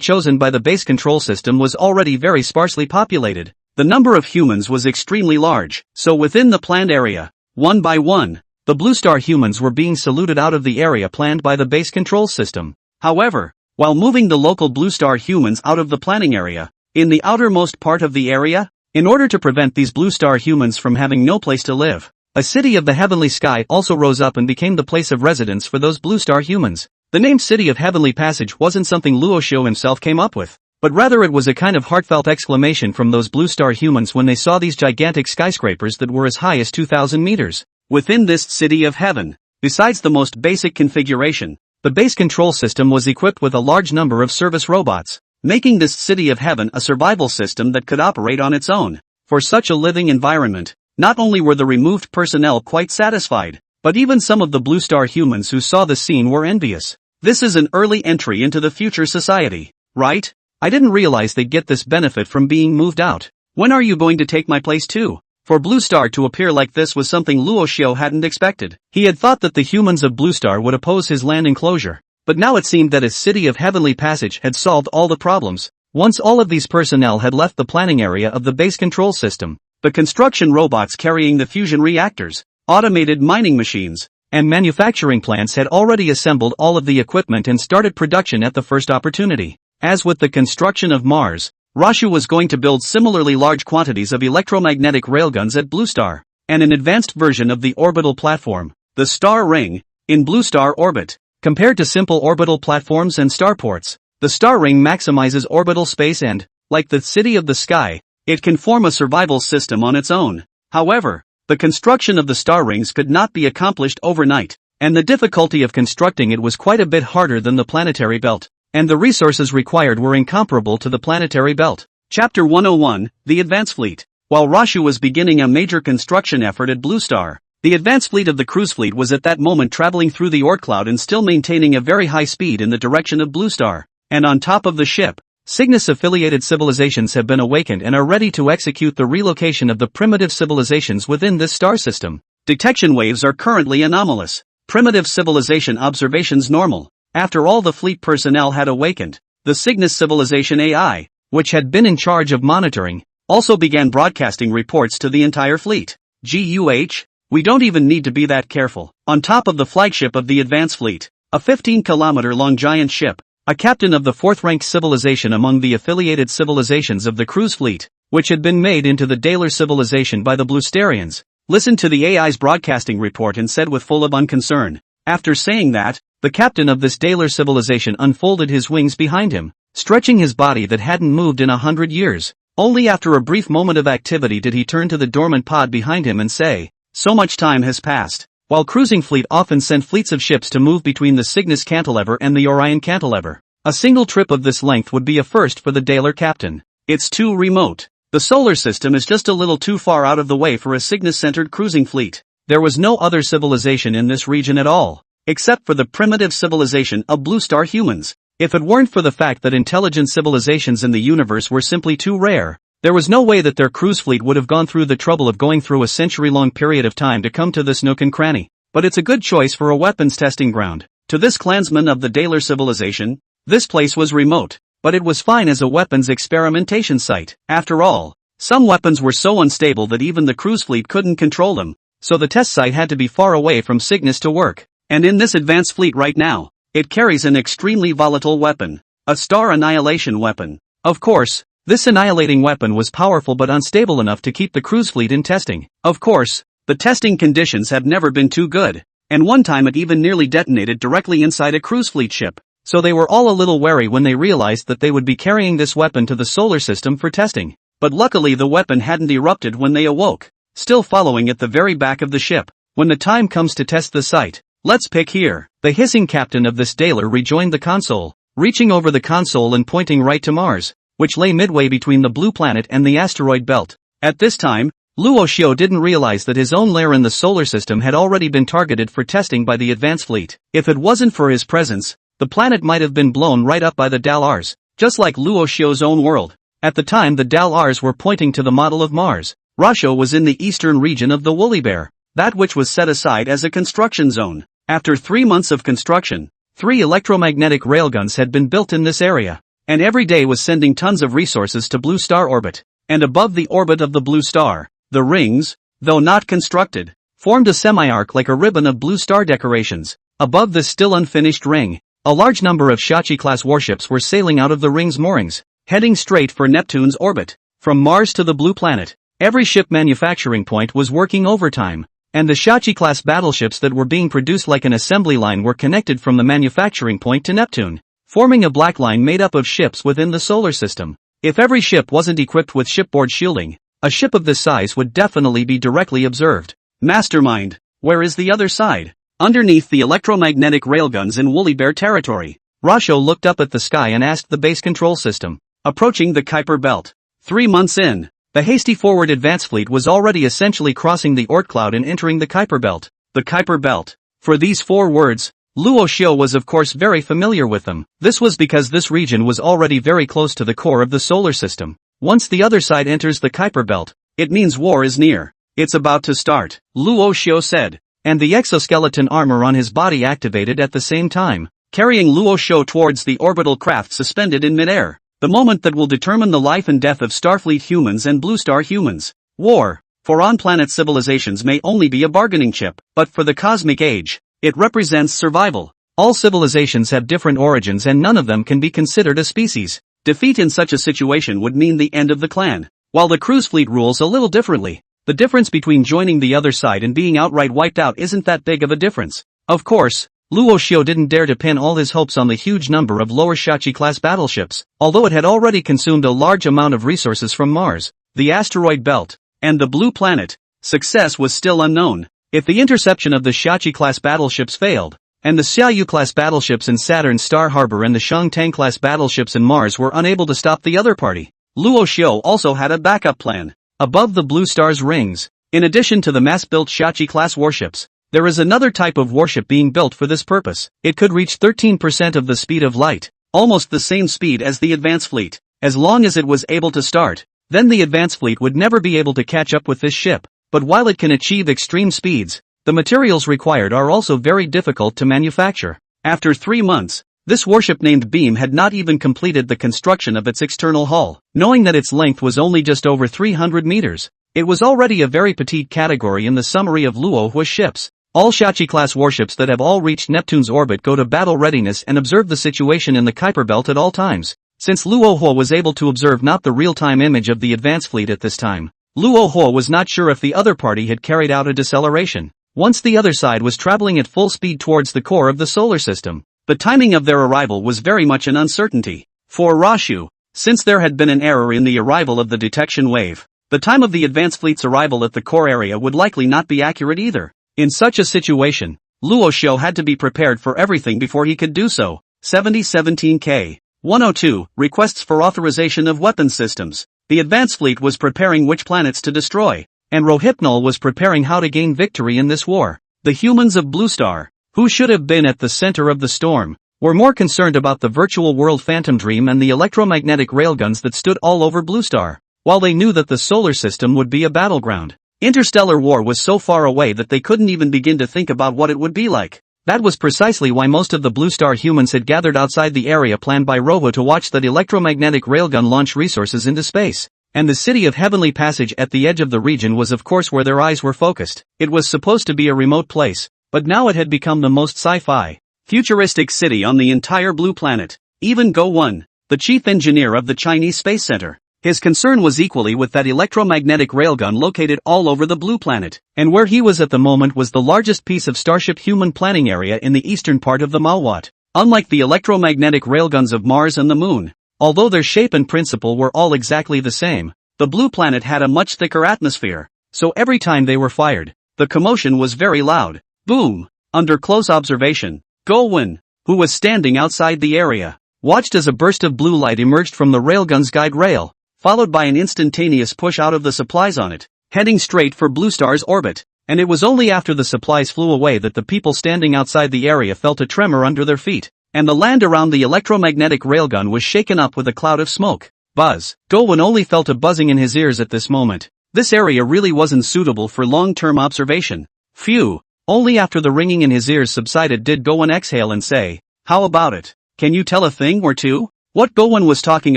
chosen by the base control system was already very sparsely populated, the number of humans was extremely large. So within the planned area, one by one, the Blue Star humans were being saluted out of the area planned by the base control system. However, while moving the local Blue Star humans out of the planning area, in the outermost part of the area, in order to prevent these Blue Star humans from having no place to live, a city of the heavenly sky also rose up and became the place of residence for those Blue Star humans. The name City of Heavenly Passage wasn't something Luoshio himself came up with, but rather it was a kind of heartfelt exclamation from those Blue Star humans when they saw these gigantic skyscrapers that were as high as 2,000 meters. Within this City of Heaven, besides the most basic configuration, the base control system was equipped with a large number of service robots, making this City of Heaven a survival system that could operate on its own. For such a living environment, not only were the removed personnel quite satisfied, but even some of the Blue Star humans who saw the scene were envious. This is an early entry into the future society, right? I didn't realize they'd get this benefit from being moved out. When are you going to take my place too? For Blue Star to appear like this was something Luoshio hadn't expected. He had thought that the humans of Blue Star would oppose his land enclosure, but now it seemed that his City of Heavenly Passage had solved all the problems. Once all of these personnel had left the planning area of the base control system, the construction robots carrying the fusion reactors, automated mining machines, and manufacturing plants had already assembled all of the equipment and started production at the first opportunity. As with the construction of Mars, Rashu was going to build similarly large quantities of electromagnetic railguns at Blue Star, and an advanced version of the orbital platform, the Star Ring, in Blue Star orbit. Compared to simple orbital platforms and starports, the Star Ring maximizes orbital space and, like the City of the Sky, it can form a survival system on its own. However, the construction of the star rings could not be accomplished overnight, and the difficulty of constructing it was quite a bit harder than the planetary belt, and the resources required were incomparable to the planetary belt. Chapter 101, The Advance Fleet. While Rashu was beginning a major construction effort at Blue Star, the advance fleet of the cruise fleet was at that moment traveling through the Oort cloud and still maintaining a very high speed in the direction of Blue Star, and on top of the ship, Cygnus-affiliated civilizations have been awakened and are ready to execute the relocation of the primitive civilizations within this star system. Detection waves are currently anomalous. Primitive civilization observations normal. After all the fleet personnel had awakened, the Cygnus civilization AI, which had been in charge of monitoring, also began broadcasting reports to the entire fleet. GUH, we don't even need to be that careful. On top of the flagship of the advance fleet, a 15-kilometer-long giant ship, a captain of the fourth-ranked civilization among the affiliated civilizations of the cruise fleet, which had been made into the Daler civilization by the Blusterians, listened to the AI's broadcasting report and said with full of unconcern. After saying that, the captain of this Daler civilization unfolded his wings behind him, stretching his body that hadn't moved in 100 years. Only after a brief moment of activity did he turn to the dormant pod behind him and say, "So much time has passed." While cruising fleet often sent fleets of ships to move between the Cygnus cantilever and the Orion cantilever, a single trip of this length would be a first for the Daler captain. It's too remote. The solar system is just a little too far out of the way for a Cygnus-centered cruising fleet. There was no other civilization in this region at all, except for the primitive civilization of blue star humans. If it weren't for the fact that intelligent civilizations in the universe were simply too rare, there was no way that their cruise fleet would have gone through the trouble of going through a century-long period of time to come to this nook and cranny. But it's a good choice for a weapons testing ground. To this clansman of the Daler civilization, this place was remote, but it was fine as a weapons experimentation site. After all, some weapons were so unstable that even the cruise fleet couldn't control them, so the test site had to be far away from Cygnus to work. And in this advanced fleet right now, it carries an extremely volatile weapon, a star annihilation weapon. Of course, this annihilating weapon was powerful but unstable enough to keep the cruise fleet in testing. Of course, the testing conditions have never been too good, and one time it even nearly detonated directly inside a cruise fleet ship. So they were all a little wary when they realized that they would be carrying this weapon to the solar system for testing. But luckily the weapon hadn't erupted when they awoke, still following at the very back of the ship. When the time comes to test the site, let's pick here. The hissing captain of this Daler rejoined the console, reaching over the console and pointing right to Mars, which lay midway between the blue planet and the asteroid belt. At this time, Luo Xiu didn't realize that his own lair in the solar system had already been targeted for testing by the advance fleet. If it wasn't for his presence, the planet might have been blown right up by the Dalars, just like Luo Xiu's own world. At the time the Dalars were pointing to the model of Mars. Rasho was in the eastern region of the Woolly Bear, that which was set aside as a construction zone. After 3 months of construction, 3 electromagnetic railguns had been built in this area, and every day was sending tons of resources to Blue Star orbit. And above the orbit of the Blue Star, the rings, though not constructed, formed a semi-arc like a ribbon of Blue Star decorations. Above this still unfinished ring, a large number of Shachi-class warships were sailing out of the ring's moorings, heading straight for Neptune's orbit. From Mars to the blue planet, every ship manufacturing point was working overtime, and the Shachi-class battleships that were being produced like an assembly line were connected from the manufacturing point to Neptune, forming a black line made up of ships within the solar system. If every ship wasn't equipped with shipboard shielding, a ship of this size would definitely be directly observed. Mastermind, where is the other side? Underneath the electromagnetic railguns in Woolly Bear territory, Rasho looked up at the sky and asked the base control system. Approaching the Kuiper belt. 3 months in, the hasty forward advance fleet was already essentially crossing the Oort cloud and entering the Kuiper belt. The Kuiper belt. For these 4 words, Luo Xiu was of course very familiar with them. This was because this region was already very close to the core of the solar system. Once the other side enters the Kuiper belt, it means war is near. It's about to start, Luo Xiu said. And the exoskeleton armor on his body activated at the same time, carrying Luo Xiu towards the orbital craft suspended in midair. The moment that will determine the life and death of Starfleet humans and Blue Star humans. War, for on-planet civilizations may only be a bargaining chip, but for the cosmic age, it represents survival. All civilizations have different origins and none of them can be considered a species. Defeat in such a situation would mean the end of the clan. While the cruise fleet rules a little differently, the difference between joining the other side and being outright wiped out isn't that big of a difference. Of course, Luo Xiu didn't dare to pin all his hopes on the huge number of lower Shachi-class battleships, although it had already consumed a large amount of resources from Mars, the asteroid belt, and the blue planet. Success was still unknown. If the interception of the Shachi-class battleships failed, and the Xiaoyu-class battleships in Saturn's Star Harbor and the Shangtang-class battleships in Mars were unable to stop the other party, Luo Xiu also had a backup plan. Above the Blue Star's rings, in addition to the mass-built Shachi-class warships, there is another type of warship being built for this purpose. It could reach 13% of the speed of light, almost the same speed as the advance fleet. As long as it was able to start, then the advance fleet would never be able to catch up with this ship. But while it can achieve extreme speeds, the materials required are also very difficult to manufacture. After 3 months, this warship named Beam had not even completed the construction of its external hull. Knowing that its length was only just over 300 meters, it was already a very petite category in the summary of Luo Hua ships. All Shachi-class warships that have all reached Neptune's orbit go to battle readiness and observe the situation in the Kuiper belt at all times. Since Luo Hua was able to observe not the real-time image of the advance fleet at this time, Luo Hua was not sure if the other party had carried out a deceleration. Once the other side was traveling at full speed towards the core of the solar system, the timing of their arrival was very much an uncertainty. For Rashu, since there had been an error in the arrival of the detection wave, the time of the advance fleet's arrival at the core area would likely not be accurate either. In such a situation, Luo Xiu had to be prepared for everything before he could do so. 7017K. 102, requests for authorization of weapons systems. The advance fleet was preparing which planets to destroy, and Rohypnol was preparing how to gain victory in this war. The humans of Blue Star, who should have been at the center of the storm, were more concerned about the virtual world Phantom Dream and the electromagnetic railguns that stood all over Blue Star, while they knew that the solar system would be a battleground. Interstellar war was so far away that they couldn't even begin to think about what it would be like. That was precisely why most of the Blue Star humans had gathered outside the area planned by Rovo to watch that electromagnetic railgun launch resources into space. And the city of Heavenly Passage at the edge of the region was of course where their eyes were focused. It was supposed to be a remote place, but now it had become the most sci-fi, futuristic city on the entire blue planet. Even Go 1, the chief engineer of the Chinese Space Center, his concern was equally with that electromagnetic railgun located all over the blue planet, and where he was at the moment was the largest piece of Starship human planning area in the eastern part of the Manhwa. Unlike the electromagnetic railguns of Mars and the Moon, although their shape and principle were all exactly the same, the blue planet had a much thicker atmosphere, so every time they were fired, the commotion was very loud. Boom! Under close observation, Go Wen, who was standing outside the area, watched as a burst of blue light emerged from the railgun's guide rail, followed by an instantaneous push out of the supplies on it, heading straight for Blue Star's orbit. And it was only after the supplies flew away that the people standing outside the area felt a tremor under their feet, and the land around the electromagnetic railgun was shaken up with a cloud of smoke. Buzz. Gowen only felt a buzzing in his ears at this moment. This area really wasn't suitable for long-term observation. Phew. Only after the ringing in his ears subsided did Gowen exhale and say, "How about it? Can you tell a thing or two?" What Gowen was talking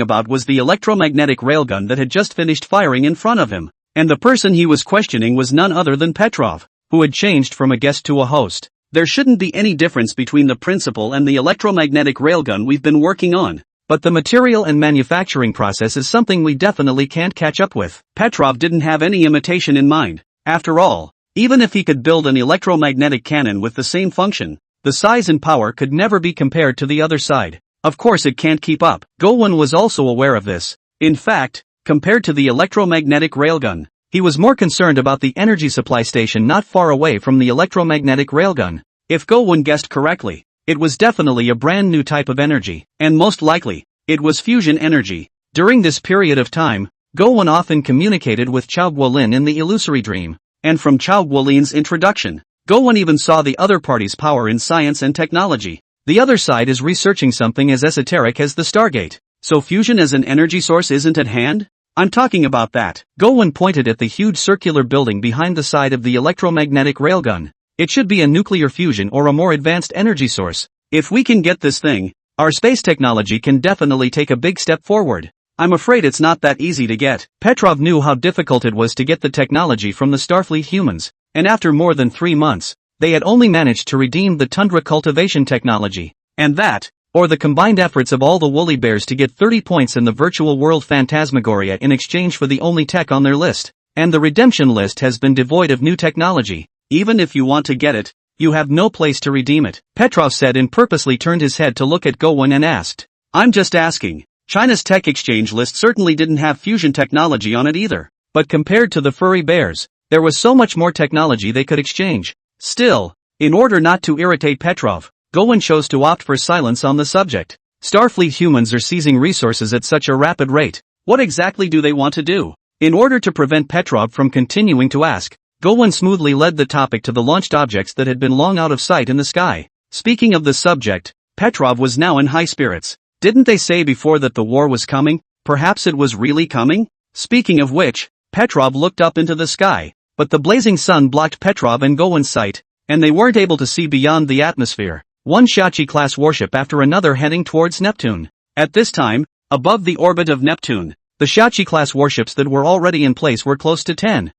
about was the electromagnetic railgun that had just finished firing in front of him, and the person he was questioning was none other than Petrov, who had changed from a guest to a host. There shouldn't be any difference between the principle and the electromagnetic railgun we've been working on, but the material and manufacturing process is something we definitely can't catch up with. Petrov didn't have any imitation in mind. After all, even if he could build an electromagnetic cannon with the same function, the size and power could never be compared to the other side. Of course it can't keep up. Gowen was also aware of this. In fact, compared to the electromagnetic railgun, he was more concerned about the energy supply station not far away from the electromagnetic railgun. If Gowen guessed correctly, it was definitely a brand new type of energy, and most likely, it was fusion energy. During this period of time, Gowen often communicated with Chao Guolin in the illusory dream, and from Chao Guolin's introduction, Gowen even saw the other party's power in science and technology. The other side is researching something as esoteric as the Stargate. So fusion as an energy source isn't at hand? I'm talking about that. Gowen pointed at the huge circular building behind the side of the electromagnetic railgun. It should be a nuclear fusion or a more advanced energy source. If we can get this thing, our space technology can definitely take a big step forward. I'm afraid it's not that easy to get. Petrov knew how difficult it was to get the technology from the Starfleet humans, and after more than 3 months, they had only managed to redeem the tundra cultivation technology, and that, or the combined efforts of all the woolly bears to get 30 points in the virtual world Phantasmagoria in exchange for the only tech on their list, and the redemption list has been devoid of new technology. Even if you want to get it, you have no place to redeem it, Petrov said and purposely turned his head to look at Gowen and asked. I'm just asking. China's tech exchange list certainly didn't have fusion technology on it either, but compared to the furry bears, there was so much more technology they could exchange. Still, in order not to irritate Petrov, Gowen chose to opt for silence on the subject. Starfleet humans are seizing resources at such a rapid rate. What exactly do they want to do? In order to prevent Petrov from continuing to ask, Gowen smoothly led the topic to the launched objects that had been long out of sight in the sky. Speaking of the subject, Petrov was now in high spirits. Didn't they say before that the war was coming? Perhaps it was really coming? Speaking of which, Petrov looked up into the sky, but the blazing sun blocked Petrov and Gowen's sight, and they weren't able to see beyond the atmosphere. One Shachi-class warship after another heading towards Neptune. At this time, above the orbit of Neptune, the Shachi-class warships that were already in place were close to 10,000,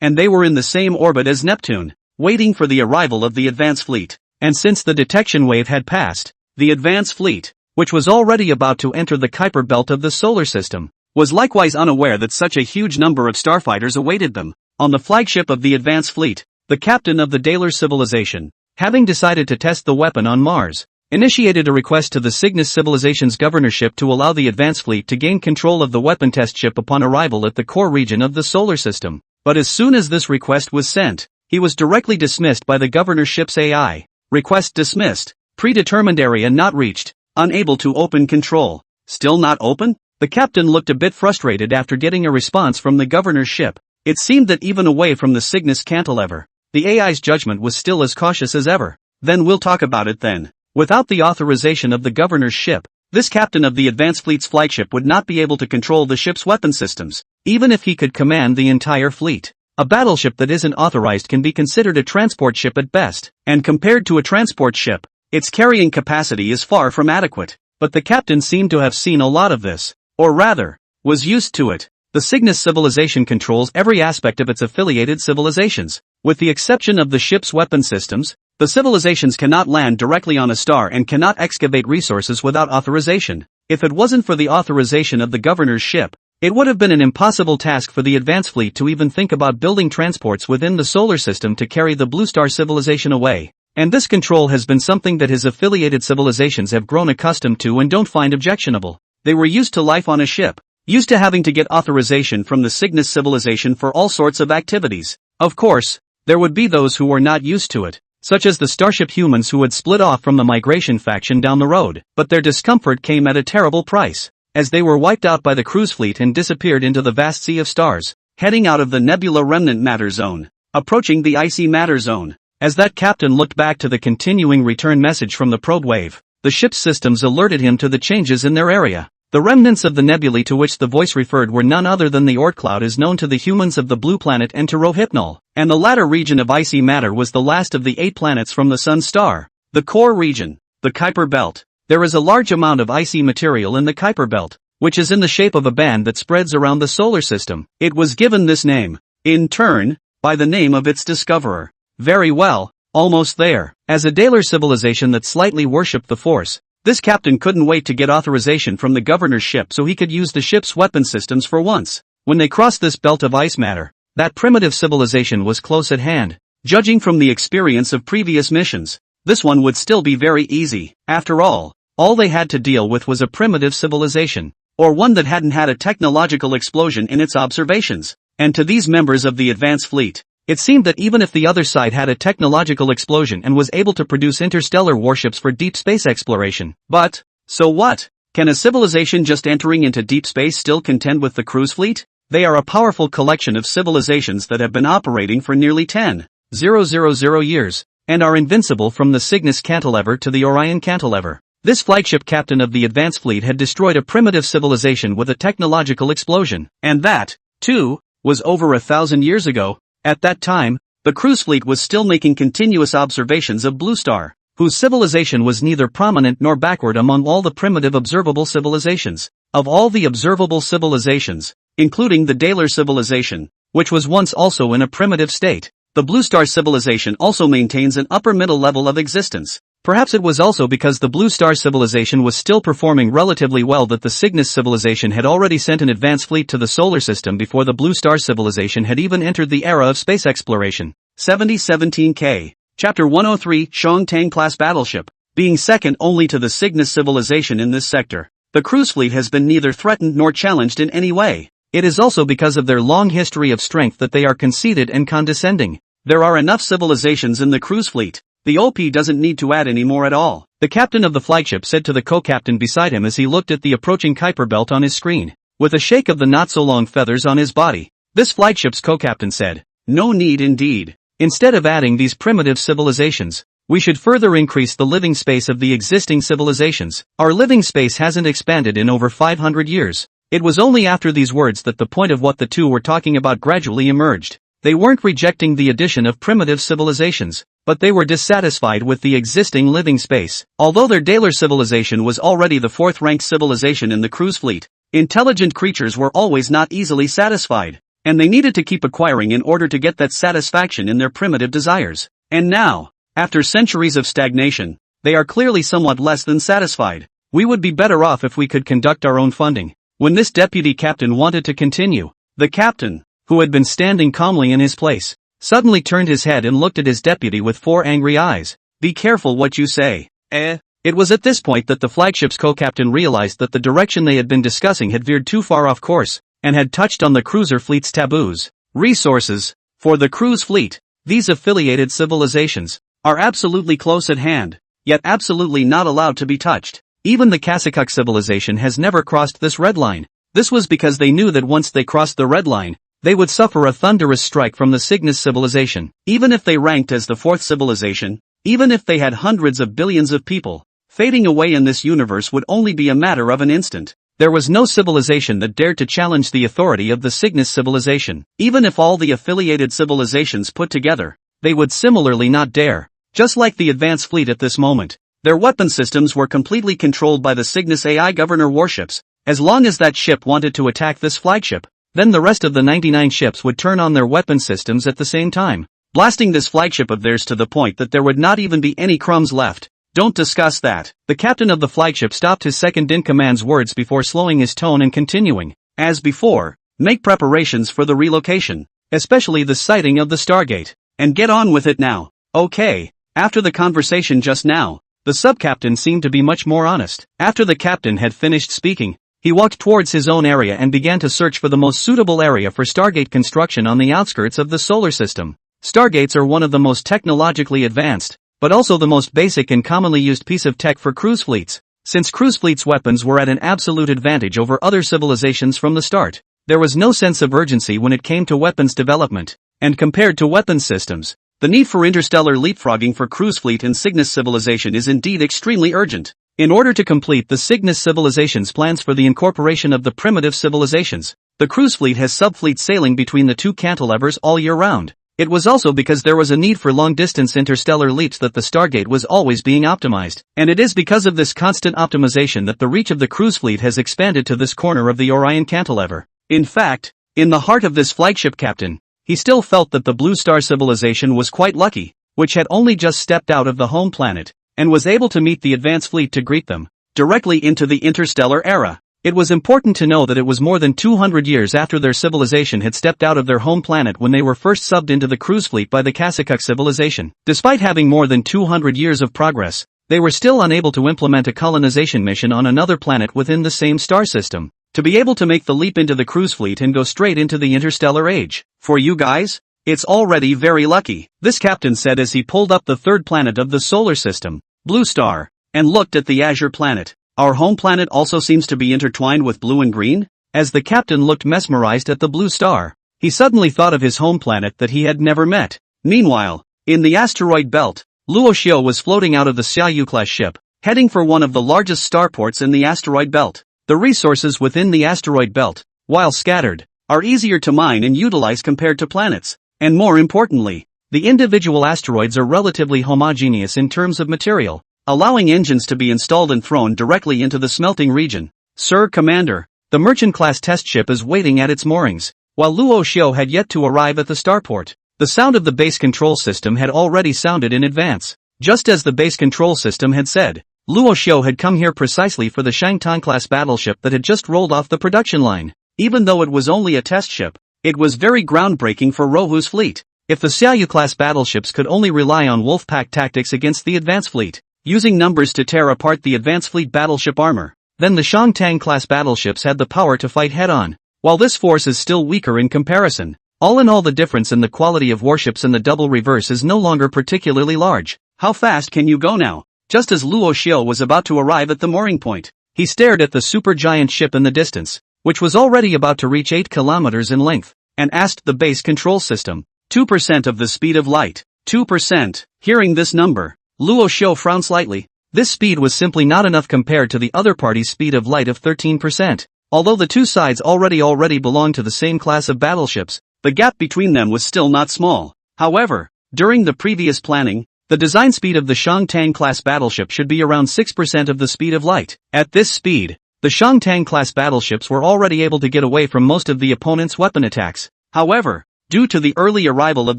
and they were in the same orbit as Neptune, waiting for the arrival of the advance fleet. And since the detection wave had passed, the advance fleet, which was already about to enter the Kuiper belt of the solar system, was likewise unaware that such a huge number of starfighters awaited them. On the flagship of the advance fleet, the captain of the Daler civilization, having decided to test the weapon on Mars, initiated a request to the Cygnus civilization's governorship to allow the advance fleet to gain control of the weapon test ship upon arrival at the core region of the solar system. But as soon as this request was sent, he was directly dismissed by the governorship's AI. Request dismissed. Predetermined area not reached. Unable to open control. Still not open? The captain looked a bit frustrated after getting a response from the governor's ship. It seemed that even away from the Cygnus cantilever, the AI's judgment was still as cautious as ever. Then we'll talk about it then. Without the authorization of the governor's ship, this captain of the advance fleet's flagship would not be able to control the ship's weapon systems, even if he could command the entire fleet. A battleship that isn't authorized can be considered a transport ship at best, and compared to a transport ship, its carrying capacity is far from adequate. But the captain seemed to have seen a lot of this, or rather, was used to it. The Cygnus civilization controls every aspect of its affiliated civilizations. With the exception of the ship's weapon systems, the civilizations cannot land directly on a star and cannot excavate resources without authorization. If it wasn't for the authorization of the governor's ship, it would have been an impossible task for the advance fleet to even think about building transports within the solar system to carry the Blue Star civilization away. And this control has been something that his affiliated civilizations have grown accustomed to and don't find objectionable. They were used to life on a ship, used to having to get authorization from the Cygnus civilization for all sorts of activities. Of course, there would be those who were not used to it, such as the Starship humans who had split off from the migration faction down the road, but their discomfort came at a terrible price, as they were wiped out by the cruise fleet and disappeared into the vast sea of stars, heading out of the nebula remnant matter zone, approaching the icy matter zone. As that captain looked back to the continuing return message from the probe wave, the ship's systems alerted him to the changes in their area. The remnants of the nebulae to which the voice referred were none other than the Oort cloud is known to the humans of the blue planet and to Rohypnol, and the latter region of icy matter was the last of the 8 planets from the Sun star. The core region, the Kuiper belt. There is a large amount of icy material in the Kuiper belt, which is in the shape of a band that spreads around the solar system. It was given this name, in turn, by the name of its discoverer. Very well, almost there. As a Daler civilization that slightly worshipped the Force, this captain couldn't wait to get authorization from the governor's ship so he could use the ship's weapon systems for once. When they crossed this belt of ice matter, that primitive civilization was close at hand. Judging from the experience of previous missions, this one would still be very easy. After all they had to deal with was a primitive civilization, or one that hadn't had a technological explosion in its observations. And to these members of the advance fleet, it seemed that even if the other side had a technological explosion and was able to produce interstellar warships for deep space exploration, but, so what? Can a civilization just entering into deep space still contend with the cruise fleet? They are a powerful collection of civilizations that have been operating for nearly 10,000 years, and are invincible from the Cygnus cantilever to the Orion cantilever. This flagship captain of the advance fleet had destroyed a primitive civilization with a technological explosion, and that, too, was over 1,000 years ago. At that time, the cruise fleet was still making continuous observations of Blue Star, whose civilization was neither prominent nor backward among all the primitive observable civilizations. Of all the observable civilizations, including the Daler civilization, which was once also in a primitive state, the Blue Star civilization also maintains an upper middle level of existence. Perhaps it was also because the Blue Star civilization was still performing relatively well that the Cygnus civilization had already sent an advance fleet to the solar system before the Blue Star civilization had even entered the era of space exploration. 7017K. Chapter 103 Shang class battleship. Being second only to the Cygnus civilization in this sector, the cruise fleet has been neither threatened nor challenged in any way. It is also because of their long history of strength that they are conceited and condescending. There are enough civilizations in the cruise fleet. The OP doesn't need to add any more at all. The captain of the flagship said to the co-captain beside him as he looked at the approaching Kuiper belt on his screen, with a shake of the not-so-long feathers on his body. This flagship's co-captain said, "No need indeed. Instead of adding these primitive civilizations, We should further increase the living space of the existing civilizations. Our living space hasn't expanded in over 500 years. It was only after these words that the point of what the two were talking about gradually emerged. They weren't rejecting the addition of primitive civilizations, but they were dissatisfied with the existing living space. Although their Daler civilization was already the fourth-ranked civilization in the cruise fleet, intelligent creatures were always not easily satisfied, and they needed to keep acquiring in order to get that satisfaction in their primitive desires. And now, after centuries of stagnation, they are clearly somewhat less than satisfied. We would be better off if we could conduct our own funding. When this deputy captain wanted to continue, the captain, who had been standing calmly in his place, suddenly turned his head and looked at his deputy with 4 angry eyes. Be careful what you say. It was at this point that the flagship's co-captain realized that the direction they had been discussing had veered too far off course, and had touched on the cruiser fleet's taboos. Resources. For the cruise fleet, these affiliated civilizations are absolutely close at hand, yet absolutely not allowed to be touched. Even the Kasakuk civilization has never crossed this red line. This was because they knew that once they crossed the red line, they would suffer a thunderous strike from the Cygnus civilization. Even if they ranked as the fourth civilization, even if they had hundreds of billions of people, fading away in this universe would only be a matter of an instant. There was no civilization that dared to challenge the authority of the Cygnus civilization. Even if all the affiliated civilizations put together, they would similarly not dare. Just like the advanced fleet at this moment, their weapon systems were completely controlled by the Cygnus AI governor warships. As long as that ship wanted to attack this flagship, then the rest of the 99 ships would turn on their weapon systems at the same time, blasting this flagship of theirs to the point that there would not even be any crumbs left. Don't discuss that. The captain of the flagship stopped his second-in-command's words before slowing his tone and continuing. As before, make preparations for the relocation, especially the sighting of the Stargate, and get on with it now. Okay. After the conversation just now, the sub-captain seemed to be much more honest. After the captain had finished speaking, he walked towards his own area and began to search for the most suitable area for Stargate construction on the outskirts of the solar system. Stargates are one of the most technologically advanced, but also the most basic and commonly used piece of tech for cruise fleets. Since cruise fleets' weapons were at an absolute advantage over other civilizations from the start, there was no sense of urgency when it came to weapons development, and compared to weapons systems, the need for interstellar leapfrogging for cruise fleet and Cygnus civilization is indeed extremely urgent. In order to complete the Cygnus civilization's plans for the incorporation of the primitive civilizations, the cruise fleet has subfleets sailing between the two cantilevers all year round. It was also because there was a need for long-distance interstellar leaps that the Stargate was always being optimized, and it is because of this constant optimization that the reach of the cruise fleet has expanded to this corner of the Orion cantilever. In fact, in the heart of this flagship captain, he still felt that the Blue Star civilization was quite lucky, which had only just stepped out of the home planet, and was able to meet the advanced fleet to greet them, directly into the interstellar era. It was important to know that it was more than 200 years after their civilization had stepped out of their home planet when they were first subbed into the cruise fleet by the Kasakuk civilization. Despite having more than 200 years of progress, they were still unable to implement a colonization mission on another planet within the same star system, to be able to make the leap into the cruise fleet and go straight into the interstellar age. For you guys, it's already very lucky, this captain said as he pulled up the third planet of the solar system, Blue Star, and looked at the azure planet. Our home planet also seems to be intertwined with blue and green? As the captain looked mesmerized at the Blue Star, he suddenly thought of his home planet that he had never met. Meanwhile, in the asteroid belt, Luo Xiao was floating out of the Xiaoyu-class ship, heading for one of the largest starports in the asteroid belt. The resources within the asteroid belt, while scattered, are easier to mine and utilize compared to planets, and more importantly, the individual asteroids are relatively homogeneous in terms of material, allowing engines to be installed and thrown directly into the smelting region. Sir Commander, the merchant-class test ship is waiting at its moorings, while Luo Xiao had yet to arrive at the starport. The sound of the base control system had already sounded in advance. Just as the base control system had said, Luo Xiao had come here precisely for the Shangtang-class battleship that had just rolled off the production line. Even though it was only a test ship, it was very groundbreaking for Rohu's fleet. If the Xiaoyu-class battleships could only rely on wolfpack tactics against the advanced fleet, using numbers to tear apart the advanced fleet battleship armor, then the Shangtang-class battleships had the power to fight head-on. While this force is still weaker in comparison, all in all the difference in the quality of warships in the double reverse is no longer particularly large. How fast can you go now? Just as Luo Xiao was about to arrive at the mooring point, he stared at the supergiant ship in the distance, which was already about to reach 8 kilometers in length, and asked the base control system, 2% of the speed of light, 2%. Hearing this number, Luo Xiu frowned slightly. This speed was simply not enough compared to the other party's speed of light of 13%. Although the two sides already belonged to the same class of battleships, the gap between them was still not small. However, during the previous planning, the design speed of the Zhangjiang-class battleship should be around 6% of the speed of light. At this speed, the Zhangjiang-class battleships were already able to get away from most of the opponent's weapon attacks. However, due to the early arrival of